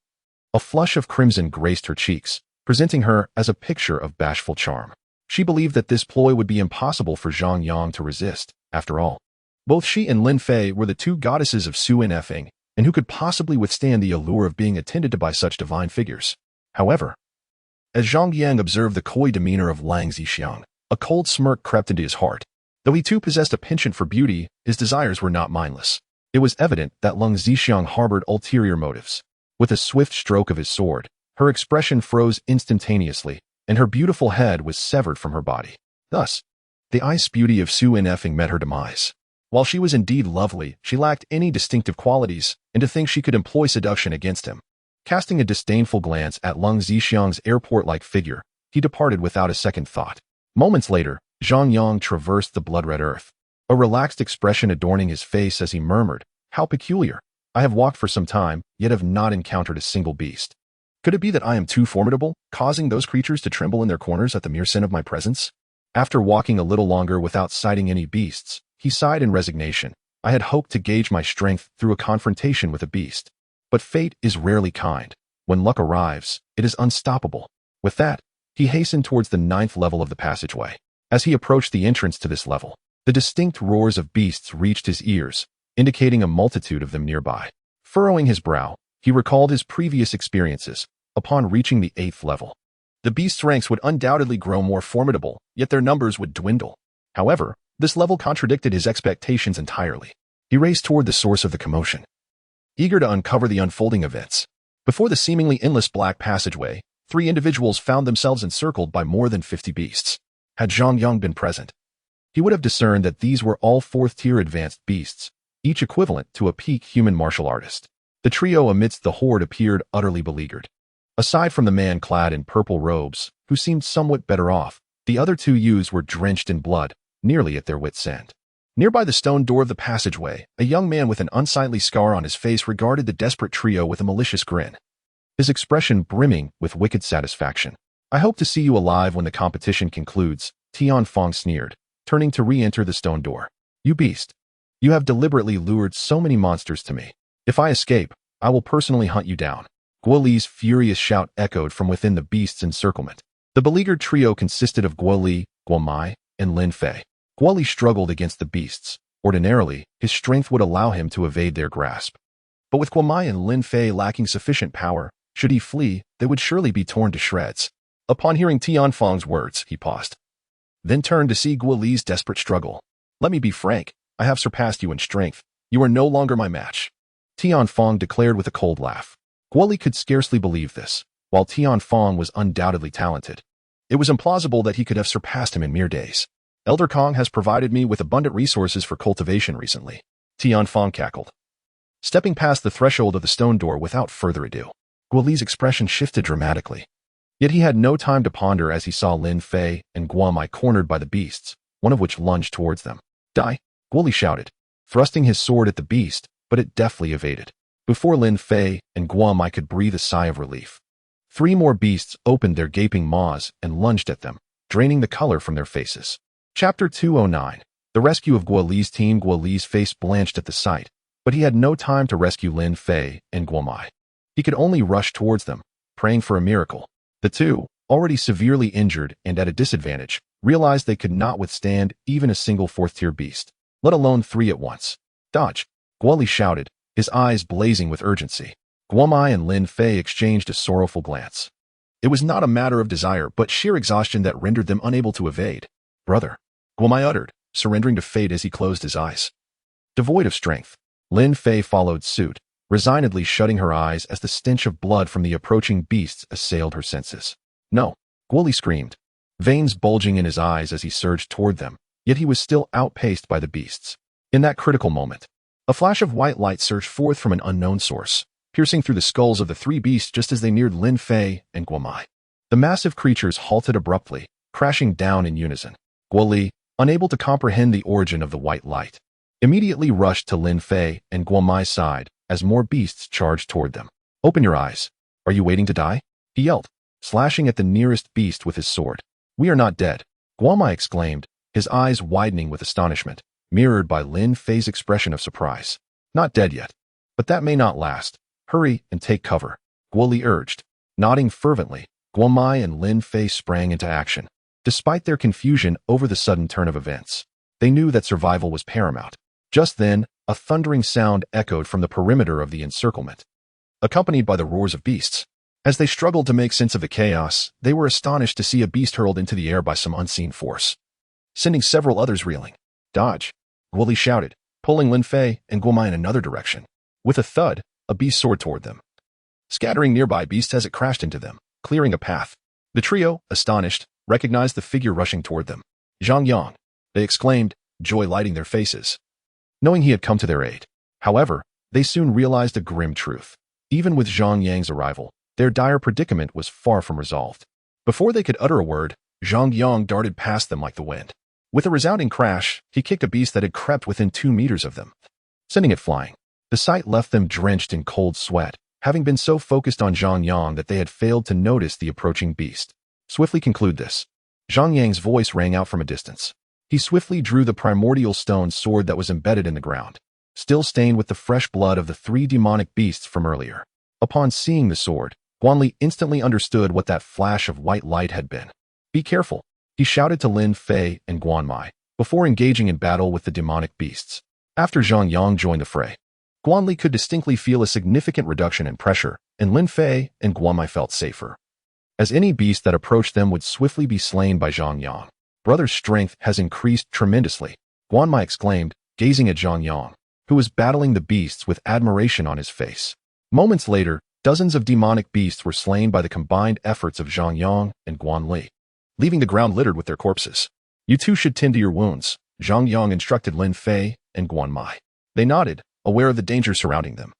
a flush of crimson graced her cheeks, presenting her as a picture of bashful charm. She believed that this ploy would be impossible for Zhang Yang to resist. After all, both she and Lin Fei were the two goddesses of Su and Effing, and who could possibly withstand the allure of being attended to by such divine figures? However, as Zhang Yang observed the coy demeanor of Lang Zixiang, a cold smirk crept into his heart. Though he too possessed a penchant for beauty, his desires were not mindless. It was evident that Lang Zixiang harbored ulterior motives. With a swift stroke of his sword, her expression froze instantaneously, and her beautiful head was severed from her body. Thus, the ice beauty of Su and Effing met her demise. While she was indeed lovely, she lacked any distinctive qualities, and to think she could employ seduction against him. Casting a disdainful glance at Lang Zixiang's airport-like figure, he departed without a second thought. Moments later, Zhang Yang traversed the blood-red earth, a relaxed expression adorning his face as he murmured, "How peculiar! I have walked for some time, yet have not encountered a single beast. Could it be that I am too formidable, causing those creatures to tremble in their corners at the mere sin of my presence?" After walking a little longer without sighting any beasts, he sighed in resignation. I had hoped to gauge my strength through a confrontation with a beast. But fate is rarely kind. When luck arrives, it is unstoppable. With that, he hastened towards the 9th level of the passageway. As he approached the entrance to this level, the distinct roars of beasts reached his ears, indicating a multitude of them nearby. Furrowing his brow, he recalled his previous experiences. Upon reaching the 8th level, the beasts' ranks would undoubtedly grow more formidable, yet their numbers would dwindle. However, this level contradicted his expectations entirely. He raced toward the source of the commotion, eager to uncover the unfolding events. Before the seemingly endless black passageway, 3 individuals found themselves encircled by more than 50 beasts. Had Zhang Yang been present, he would have discerned that these were all 4th-tier advanced beasts, each equivalent to a peak human martial artist. The trio amidst the horde appeared utterly beleaguered. Aside from the man clad in purple robes, who seemed somewhat better off, the other 2 youths were drenched in blood, nearly at their wits' end. Nearby the stone door of the passageway, a young man with an unsightly scar on his face regarded the desperate trio with a malicious grin, his expression brimming with wicked satisfaction. "I hope to see you alive when the competition concludes," Tian Fong sneered, turning to re-enter the stone door. "You beast! You have deliberately lured so many monsters to me. If I escape, I will personally hunt you down." Guo Li's furious shout echoed from within the beast's encirclement. The beleaguered trio consisted of Guo Li, Guo Mai, and Lin Fei. Guo Li struggled against the beasts. Ordinarily, his strength would allow him to evade their grasp. But with Guo Mai and Lin Fei lacking sufficient power, should he flee, they would surely be torn to shreds. Upon hearing Tian Fong's words, he paused, then turned to see Guo Li's desperate struggle. "Let me be frank, I have surpassed you in strength. You are no longer my match," Tian Fong declared with a cold laugh. Guo Li could scarcely believe this. While Tian Fong was undoubtedly talented, it was implausible that he could have surpassed him in mere days. "Elder Kong has provided me with abundant resources for cultivation recently," Tian Fong cackled. Stepping past the threshold of the stone door without further ado, Guo Li's expression shifted dramatically. Yet he had no time to ponder as he saw Lin Fei and Guo Mai cornered by the beasts, one of which lunged towards them. "Die!" Guo Li shouted, thrusting his sword at the beast, but it deftly evaded. Before Lin Fei and Guo Mai could breathe a sigh of relief, 3 more beasts opened their gaping maws and lunged at them, draining the color from their faces. Chapter 209. The rescue of Guo Li's team. Guo Li's face blanched at the sight, but he had no time to rescue Lin Fei and Guo Mai. He could only rush towards them, praying for a miracle. The 2, already severely injured and at a disadvantage, realized they could not withstand even a single 4th-tier beast, let alone 3 at once. "Dodge!" Guo Li shouted, his eyes blazing with urgency. Guo Mai and Lin Fei exchanged a sorrowful glance. It was not a matter of desire, but sheer exhaustion that rendered them unable to evade. "Brother," Guo Mai uttered, surrendering to fate as he closed his eyes. Devoid of strength, Lin Fei followed suit, resignedly shutting her eyes as the stench of blood from the approaching beasts assailed her senses. "No!" Guo Li screamed, veins bulging in his eyes as he surged toward them, yet he was still outpaced by the beasts. In that critical moment, a flash of white light surged forth from an unknown source, piercing through the skulls of the 3 beasts just as they neared Lin Fei and Guo Mai. The massive creatures halted abruptly, crashing down in unison. Guo Li, unable to comprehend the origin of the white light, immediately rushed to Lin Fei and Guo Mai's side as more beasts charged toward them. "Open your eyes. Are you waiting to die?" he yelled, slashing at the nearest beast with his sword. "We are not dead," Guo Mai exclaimed, his eyes widening with astonishment, mirrored by Lin Fei's expression of surprise. "Not dead yet. But that may not last," Hurry and take cover, Guo Li urged. Nodding fervently, Guo Mai and Lin Fei sprang into action. Despite their confusion over the sudden turn of events, they knew that survival was paramount. Just then, a thundering sound echoed from the perimeter of the encirclement, accompanied by the roars of beasts. As they struggled to make sense of the chaos, they were astonished to see a beast hurled into the air by some unseen force, sending several others reeling. Dodge! Guo Li shouted, pulling Lin Fei and Guo Mai in another direction. With a thud, a beast soared toward them, scattering nearby beasts as it crashed into them, clearing a path. The trio, astonished, recognized the figure rushing toward them. Zhang Yang, they exclaimed, joy lighting their faces, knowing he had come to their aid. However, they soon realized a grim truth. Even with Zhang Yang's arrival, their dire predicament was far from resolved. Before they could utter a word, Zhang Yang darted past them like the wind. With a resounding crash, he kicked a beast that had crept within 2 meters of them, sending it flying. The sight left them drenched in cold sweat, having been so focused on Zhang Yang that they had failed to notice the approaching beast. Swiftly conclude this. Zhang Yang's voice rang out from a distance. He swiftly drew the primordial stone sword that was embedded in the ground, still stained with the fresh blood of the 3 demonic beasts from earlier. Upon seeing the sword, Guan Li instantly understood what that flash of white light had been. Be careful, he shouted to Lin Fei and Guan Mai, before engaging in battle with the demonic beasts. After Zhang Yang joined the fray, Guan Li could distinctly feel a significant reduction in pressure, and Lin Fei and Guan Mai felt safer, as any beast that approached them would swiftly be slain by Zhang Yang. Brother's strength has increased tremendously, Guan Mai exclaimed, gazing at Zhang Yang, who was battling the beasts with admiration on his face. Moments later, dozens of demonic beasts were slain by the combined efforts of Zhang Yang and Guan Li, leaving the ground littered with their corpses. You two should tend to your wounds, Zhang Yang instructed Lin Fei and Guan Mai. They nodded, aware of the danger surrounding them,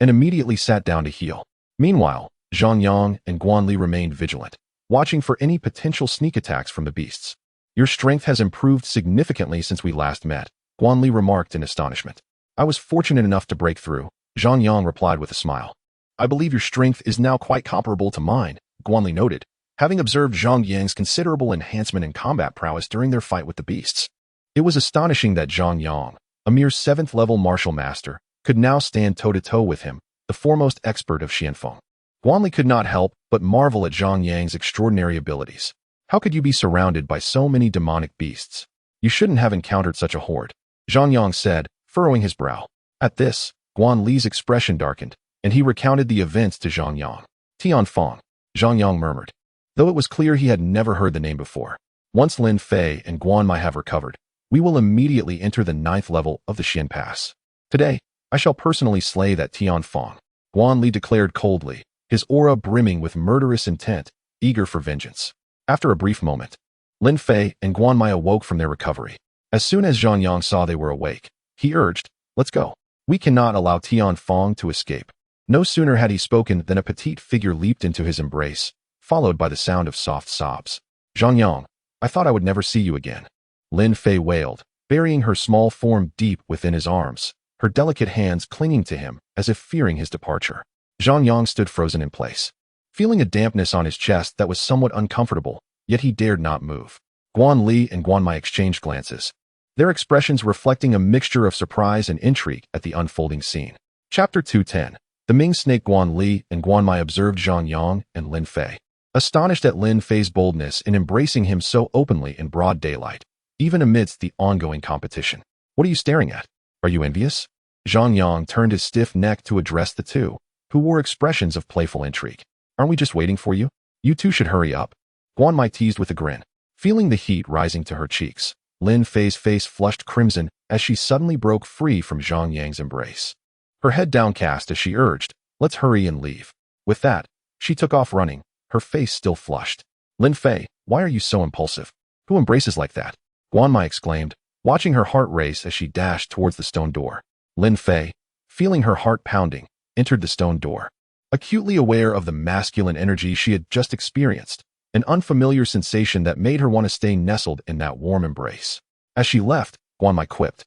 and immediately sat down to heal. Meanwhile, Zhang Yang and Guan Li remained vigilant, watching for any potential sneak attacks from the beasts. Your strength has improved significantly since we last met, Guan Li remarked in astonishment. I was fortunate enough to break through, Zhang Yang replied with a smile. I believe your strength is now quite comparable to mine, Guan Li noted, having observed Zhang Yang's considerable enhancement in combat prowess during their fight with the beasts. It was astonishing that Zhang Yang, a mere 7th-level martial master, could now stand toe-to-toe with him, the foremost expert of Xianfeng. Guan Li could not help but marvel at Zhang Yang's extraordinary abilities. How could you be surrounded by so many demonic beasts? You shouldn't have encountered such a horde, Zhang Yang said, furrowing his brow. At this, Guan Li's expression darkened, and he recounted the events to Zhang Yang. Tianfeng, Zhang Yang murmured, though it was clear he had never heard the name before. Once Lin Fei and Guan Mai have recovered, we will immediately enter the 9th level of the Xian Pass. Today, I shall personally slay that Tianfeng, Guan Li declared coldly, his aura brimming with murderous intent, eager for vengeance. After a brief moment, Lin Fei and Guan Mai awoke from their recovery. As soon as Zhang Yang saw they were awake, he urged, let's go. We cannot allow Tianfeng to escape. No sooner had he spoken than a petite figure leaped into his embrace, followed by the sound of soft sobs. Zhang Yang, I thought I would never see you again, Lin Fei wailed, burying her small form deep within his arms, her delicate hands clinging to him as if fearing his departure. Zhang Yang stood frozen in place, feeling a dampness on his chest that was somewhat uncomfortable, yet he dared not move. Guan Li and Guan Mai exchanged glances, their expressions reflecting a mixture of surprise and intrigue at the unfolding scene. Chapter 210. The Ming Snake. Guan Li and Guan Mai observed Zhang Yang and Lin Fei, astonished at Lin Fei's boldness in embracing him so openly in broad daylight, even amidst the ongoing competition. What are you staring at? Are you envious? Zhang Yang turned his stiff neck to address the two, who wore expressions of playful intrigue. Aren't we just waiting for you? You two should hurry up, Guan Mai teased with a grin. Feeling the heat rising to her cheeks, Lin Fei's face flushed crimson as she suddenly broke free from Zhang Yang's embrace, her head downcast as she urged, let's hurry and leave. With that, she took off running, her face still flushed. Lin Fei, why are you so impulsive? Who embraces like that? Guan Mai exclaimed, watching her heart race as she dashed towards the stone door. Lin Fei, feeling her heart pounding, entered the stone door, acutely aware of the masculine energy she had just experienced, an unfamiliar sensation that made her want to stay nestled in that warm embrace. As she left, Guan Mai quipped,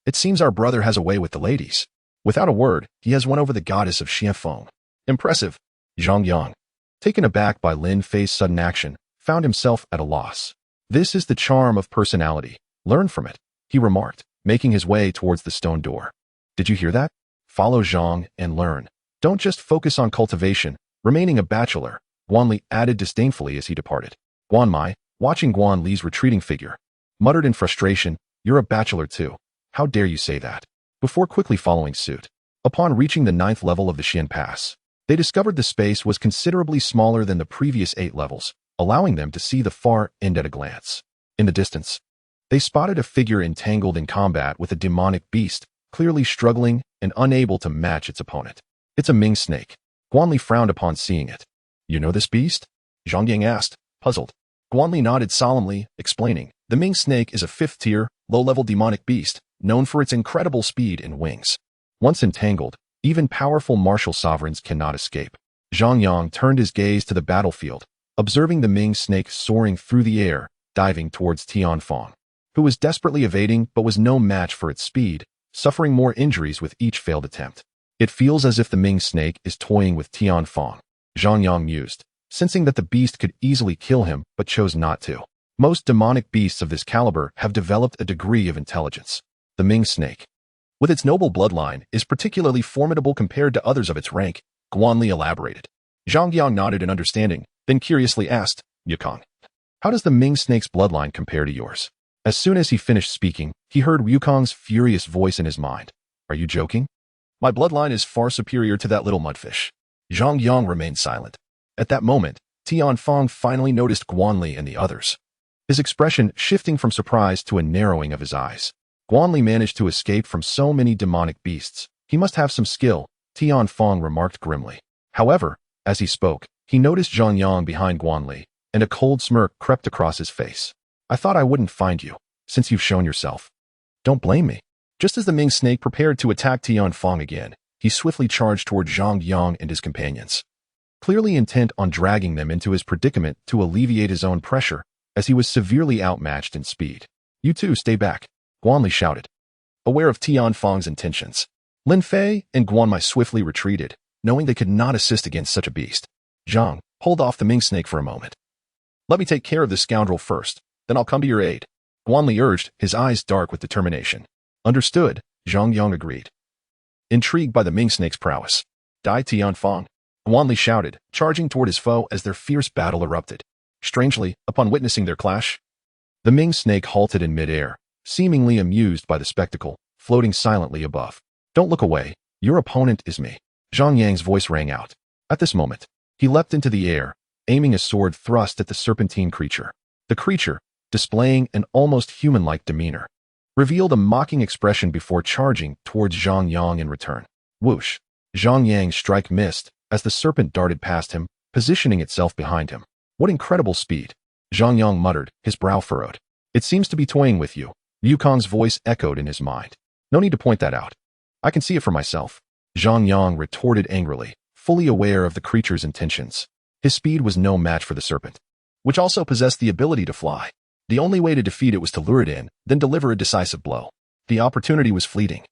it seems our brother has a way with the ladies. Without a word, he has won over the goddess of Xianfeng. Impressive. Zhang Yang, taken aback by Lin Fei's sudden action, found himself at a loss. This is the charm of personality. Learn from it, he remarked, making his way towards the stone door. Did you hear that? Follow Zhang and learn. Don't just focus on cultivation, remaining a bachelor, Guanli added disdainfully as he departed. Guanmai, watching Guanli's retreating figure, muttered in frustration, "You're a bachelor too. How dare you say that?" Before quickly following suit. Upon reaching the 9th level of the Xian Pass, they discovered the space was considerably smaller than the previous 8 levels, allowing them to see the far end at a glance. In the distance, they spotted a figure entangled in combat with a demonic beast, clearly struggling and unable to match its opponent. "It's a Ming snake." Guanli frowned upon seeing it. "You know this beast?" Zhang Yang asked, puzzled. Guanli nodded solemnly, explaining, "The Ming snake is a 5th-tier, low-level demonic beast, known for its incredible speed and wings. Once entangled, even powerful martial sovereigns cannot escape." Zhang Yang turned his gaze to the battlefield, observing the Ming snake soaring through the air, diving towards Tianfang, who was desperately evading but was no match for its speed, suffering more injuries with each failed attempt. "It feels as if the Ming snake is toying with Tianfang," Zhang Yang mused, sensing that the beast could easily kill him but chose not to. Most demonic beasts of this caliber have developed a degree of intelligence. The Ming snake, with its noble bloodline, is particularly formidable compared to others of its rank, Guanli elaborated. Zhang Yang nodded in understanding, then curiously asked, "Yukong, how does the Ming snake's bloodline compare to yours?" As soon as he finished speaking, he heard Yukong's furious voice in his mind. "Are you joking? My bloodline is far superior to that little mudfish." Zhang Yang remained silent. At that moment, Tianfang finally noticed Guanli and the others, his expression shifting from surprise to a narrowing of his eyes. Guanli managed to escape from so many demonic beasts. He must have some skill, Tianfang remarked grimly. However, as he spoke, he noticed Zhang Yang behind Guanli, and a cold smirk crept across his face. "I thought I wouldn't find you, since you've shown yourself. Don't blame me." Just as the Ming snake prepared to attack Tianfang again, he swiftly charged toward Zhang Yang and his companions, clearly intent on dragging them into his predicament to alleviate his own pressure, as he was severely outmatched in speed. "You two stay back," Guanli shouted, aware of Tianfang's intentions. Lin Fei and Guanmai swiftly retreated, knowing they could not assist against such a beast. "Zhang, hold off the Ming snake for a moment. Let me take care of this scoundrel first, then I'll come to your aid," Guanli urged, his eyes dark with determination. "Understood," Zhang Yang agreed, intrigued by the Ming snake's prowess. "Die Tianfang," Guanli shouted, charging toward his foe as their fierce battle erupted. Strangely, upon witnessing their clash, the Ming snake halted in midair, seemingly amused by the spectacle, floating silently above. "Don't look away. Your opponent is me," Zhang Yang's voice rang out. At this moment, he leapt into the air, aiming a sword thrust at the serpentine creature. The creature, displaying an almost human-like demeanor, revealed a mocking expression before charging towards Zhang Yang in return. Whoosh! Zhang Yang's strike missed as the serpent darted past him, positioning itself behind him. "What incredible speed!" Zhang Yang muttered, his brow furrowed. "It seems to be toying with you," Yukong's voice echoed in his mind. "No need to point that out. I can see it for myself," Zhang Yang retorted angrily, fully aware of the creature's intentions. His speed was no match for the serpent, which also possessed the ability to fly. The only way to defeat it was to lure it in, then deliver a decisive blow. The opportunity was fleeting.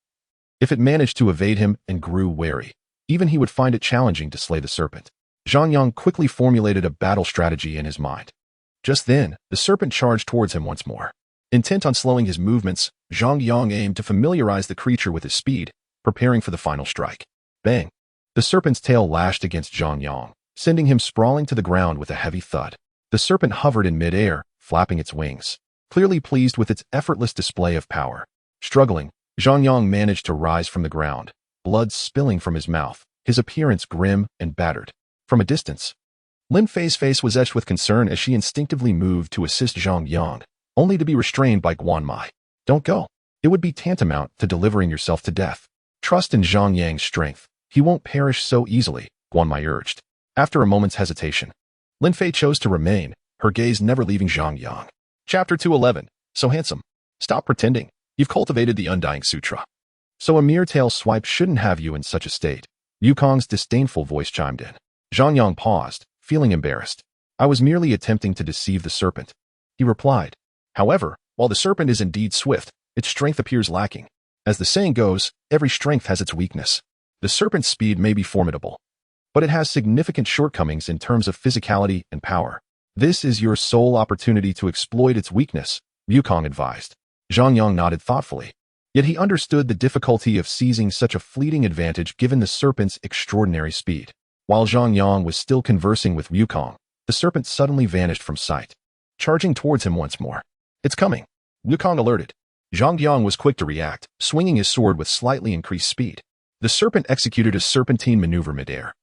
If it managed to evade him and grew wary, even he would find it challenging to slay the serpent. Zhang Yang quickly formulated a battle strategy in his mind. Just then, the serpent charged towards him once more. Intent on slowing his movements, Zhang Yang aimed to familiarize the creature with his speed, preparing for the final strike. Bang! The serpent's tail lashed against Zhang Yang, sending him sprawling to the ground with a heavy thud. The serpent hovered in midair, flapping its wings, clearly pleased with its effortless display of power. Struggling, Zhang Yang managed to rise from the ground, blood spilling from his mouth, his appearance grim and battered. From a distance, Lin Fei's face was etched with concern as she instinctively moved to assist Zhang Yang, only to be restrained by Guanmai. "Don't go. It would be tantamount to delivering yourself to death. Trust in Zhang Yang's strength. He won't perish so easily," Guanmai urged. After a moment's hesitation, Lin Fei chose to remain, her gaze never leaving Zhang Yang. Chapter 211. So handsome. Stop pretending. You've cultivated the Undying Sutra. So a mere tail swipe shouldn't have you in such a state. Yukong's disdainful voice chimed in. Zhang Yang paused, feeling embarrassed. "I was merely attempting to deceive the serpent," he replied. "However, while the serpent is indeed swift, its strength appears lacking. As the saying goes, every strength has its weakness. The serpent's speed may be formidable, but it has significant shortcomings in terms of physicality and power. This is your sole opportunity to exploit its weakness," Yukong advised. Zhang Yang nodded thoughtfully. Yet he understood the difficulty of seizing such a fleeting advantage given the serpent's extraordinary speed. While Zhang Yang was still conversing with Wukong, the serpent suddenly vanished from sight, charging towards him once more. It's coming, Wukong alerted. Zhang Yang was quick to react, swinging his sword with slightly increased speed. The serpent executed a serpentine maneuver midair,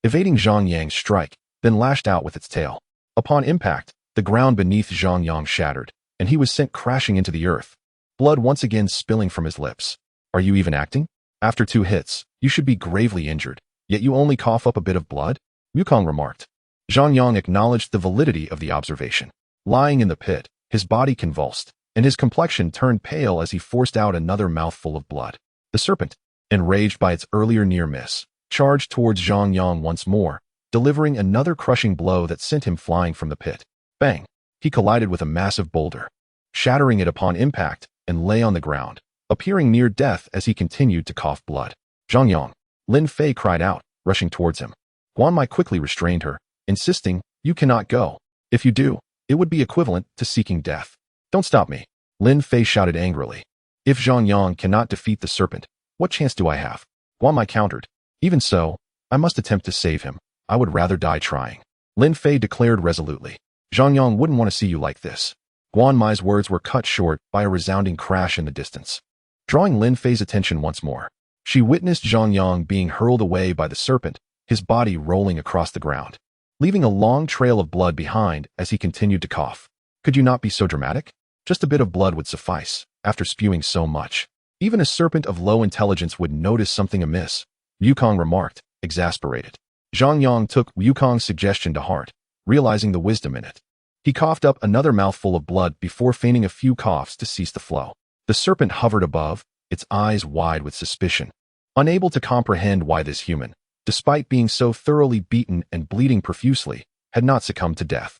evading Zhang Yang's strike, then lashed out with its tail. Upon impact, the ground beneath Zhang Yang shattered, and he was sent crashing into the earth, blood once again spilling from his lips. Are you even acting? After 2 hits, you should be gravely injured, yet you only cough up a bit of blood? Wukong remarked. Zhang Yang acknowledged the validity of the observation. Lying in the pit, his body convulsed, and his complexion turned pale as he forced out another mouthful of blood. The serpent, enraged by its earlier near miss, charged towards Zhang Yang once more, delivering another crushing blow that sent him flying from the pit. Bang! He collided with a massive boulder, shattering it upon impact, and lay on the ground, appearing near death as he continued to cough blood. Zhang Yang, Lin Fei cried out, rushing towards him. Guan Mai quickly restrained her, insisting, you cannot go. If you do, it would be equivalent to seeking death. Don't stop me, Lin Fei shouted angrily. If Zhang Yang cannot defeat the serpent, what chance do I have? Guan Mai countered. Even so, I must attempt to save him. I would rather die trying. Lin Fei declared resolutely. Zhang Yang wouldn't want to see you like this. Guan Mai's words were cut short by a resounding crash in the distance, drawing Lin Fei's attention once more. She witnessed Zhang Yang being hurled away by the serpent, his body rolling across the ground, leaving a long trail of blood behind as he continued to cough. Could you not be so dramatic? Just a bit of blood would suffice, after spewing so much. Even a serpent of low intelligence would notice something amiss, Wukong remarked, exasperated. Zhang Yang took Wukong's suggestion to heart, realizing the wisdom in it. He coughed up another mouthful of blood before feigning a few coughs to cease the flow. The serpent hovered above, its eyes wide with suspicion, unable to comprehend why this human, despite being so thoroughly beaten and bleeding profusely, had not succumbed to death.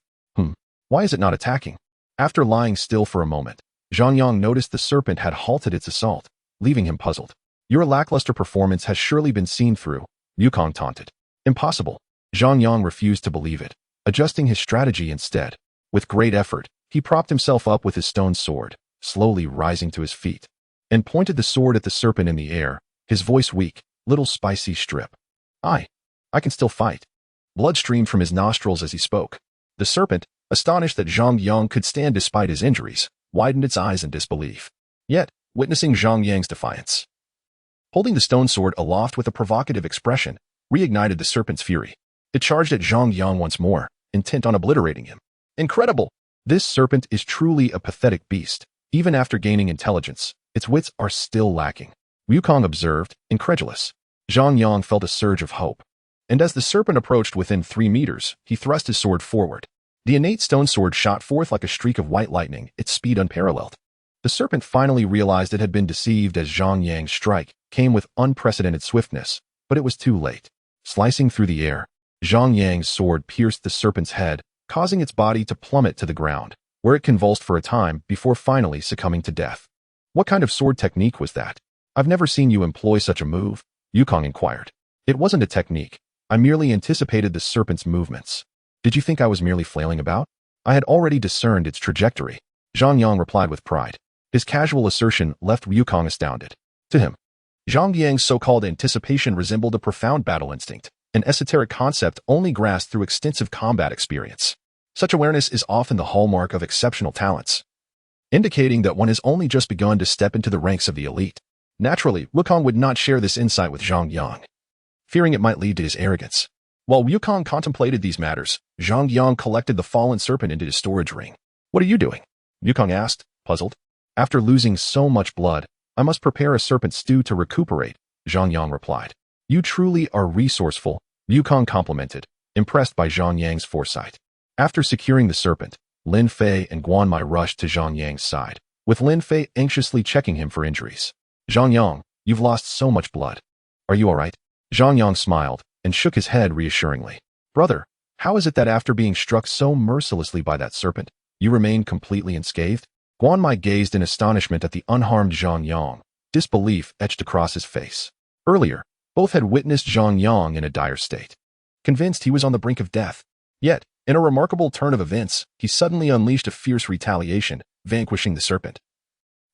Why is it not attacking? After lying still for a moment, Zhang Yang noticed the serpent had halted its assault, leaving him puzzled. Your lackluster performance has surely been seen through, Wukong taunted. Impossible. Zhang Yang refused to believe it, adjusting his strategy instead. With great effort, he propped himself up with his stone sword, slowly rising to his feet, and pointed the sword at the serpent in the air, his voice weak, little spicy strip. I can still fight. Blood streamed from his nostrils as he spoke. The serpent, astonished that Zhang Yang could stand despite his injuries, widened its eyes in disbelief. Yet, witnessing Zhang Yang's defiance, holding the stone sword aloft with a provocative expression, reignited the serpent's fury. It charged at Zhang Yang once more, intent on obliterating him. Incredible! This serpent is truly a pathetic beast. Even after gaining intelligence, its wits are still lacking, Wukong observed, incredulous. Zhang Yang felt a surge of hope, and as the serpent approached within 3 meters, he thrust his sword forward. The innate stone sword shot forth like a streak of white lightning, its speed unparalleled. The serpent finally realized it had been deceived as Zhang Yang's strike came with unprecedented swiftness, but it was too late. Slicing through the air, Zhang Yang's sword pierced the serpent's head, causing its body to plummet to the ground, where it convulsed for a time before finally succumbing to death. What kind of sword technique was that? I've never seen you employ such a move, Wukong inquired. It wasn't a technique. I merely anticipated the serpent's movements. Did you think I was merely flailing about? I had already discerned its trajectory, Zhang Yang replied with pride. His casual assertion left Wukong astounded. To him, Zhang Yang's so-called anticipation resembled a profound battle instinct, an esoteric concept only grasped through extensive combat experience. Such awareness is often the hallmark of exceptional talents, indicating that one has only just begun to step into the ranks of the elite. Naturally, Wukong would not share this insight with Zhang Yang, fearing it might lead to his arrogance. While Wukong contemplated these matters, Zhang Yang collected the fallen serpent into his storage ring. What are you doing? Wukong asked, puzzled. After losing so much blood, I must prepare a serpent stew to recuperate, Zhang Yang replied. You truly are resourceful, Wukong complimented, impressed by Zhang Yang's foresight. After securing the serpent, Lin Fei and Guan Mai rushed to Zhang Yang's side, with Lin Fei anxiously checking him for injuries. Zhang Yang, you've lost so much blood. Are you all right? Zhang Yang smiled and shook his head reassuringly. Brother, how is it that after being struck so mercilessly by that serpent, you remain completely unscathed? Guan Mai gazed in astonishment at the unharmed Zhang Yang. Disbelief etched across his face. Earlier, both had witnessed Zhang Yang in a dire state, convinced he was on the brink of death. Yet, in a remarkable turn of events, he suddenly unleashed a fierce retaliation, vanquishing the serpent.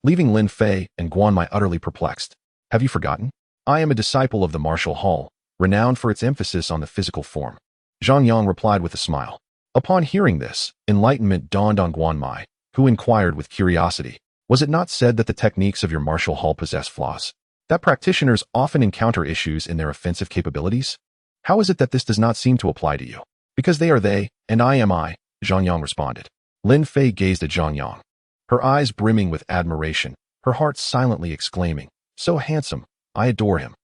leaving Lin Fei and Guan Mai utterly perplexed. Have you forgotten? I am a disciple of the martial hall, renowned for its emphasis on the physical form. Zhang Yang replied with a smile. Upon hearing this, enlightenment dawned on Guan Mai, who inquired with curiosity. Was it not said that the techniques of your martial hall possess flaws? That practitioners often encounter issues in their offensive capabilities? How is it that this does not seem to apply to you? Because they are they, and I am I, Zhang Yang responded. Lin Fei gazed at Zhang Yang, her eyes brimming with admiration, her heart silently exclaiming, so handsome, I adore him.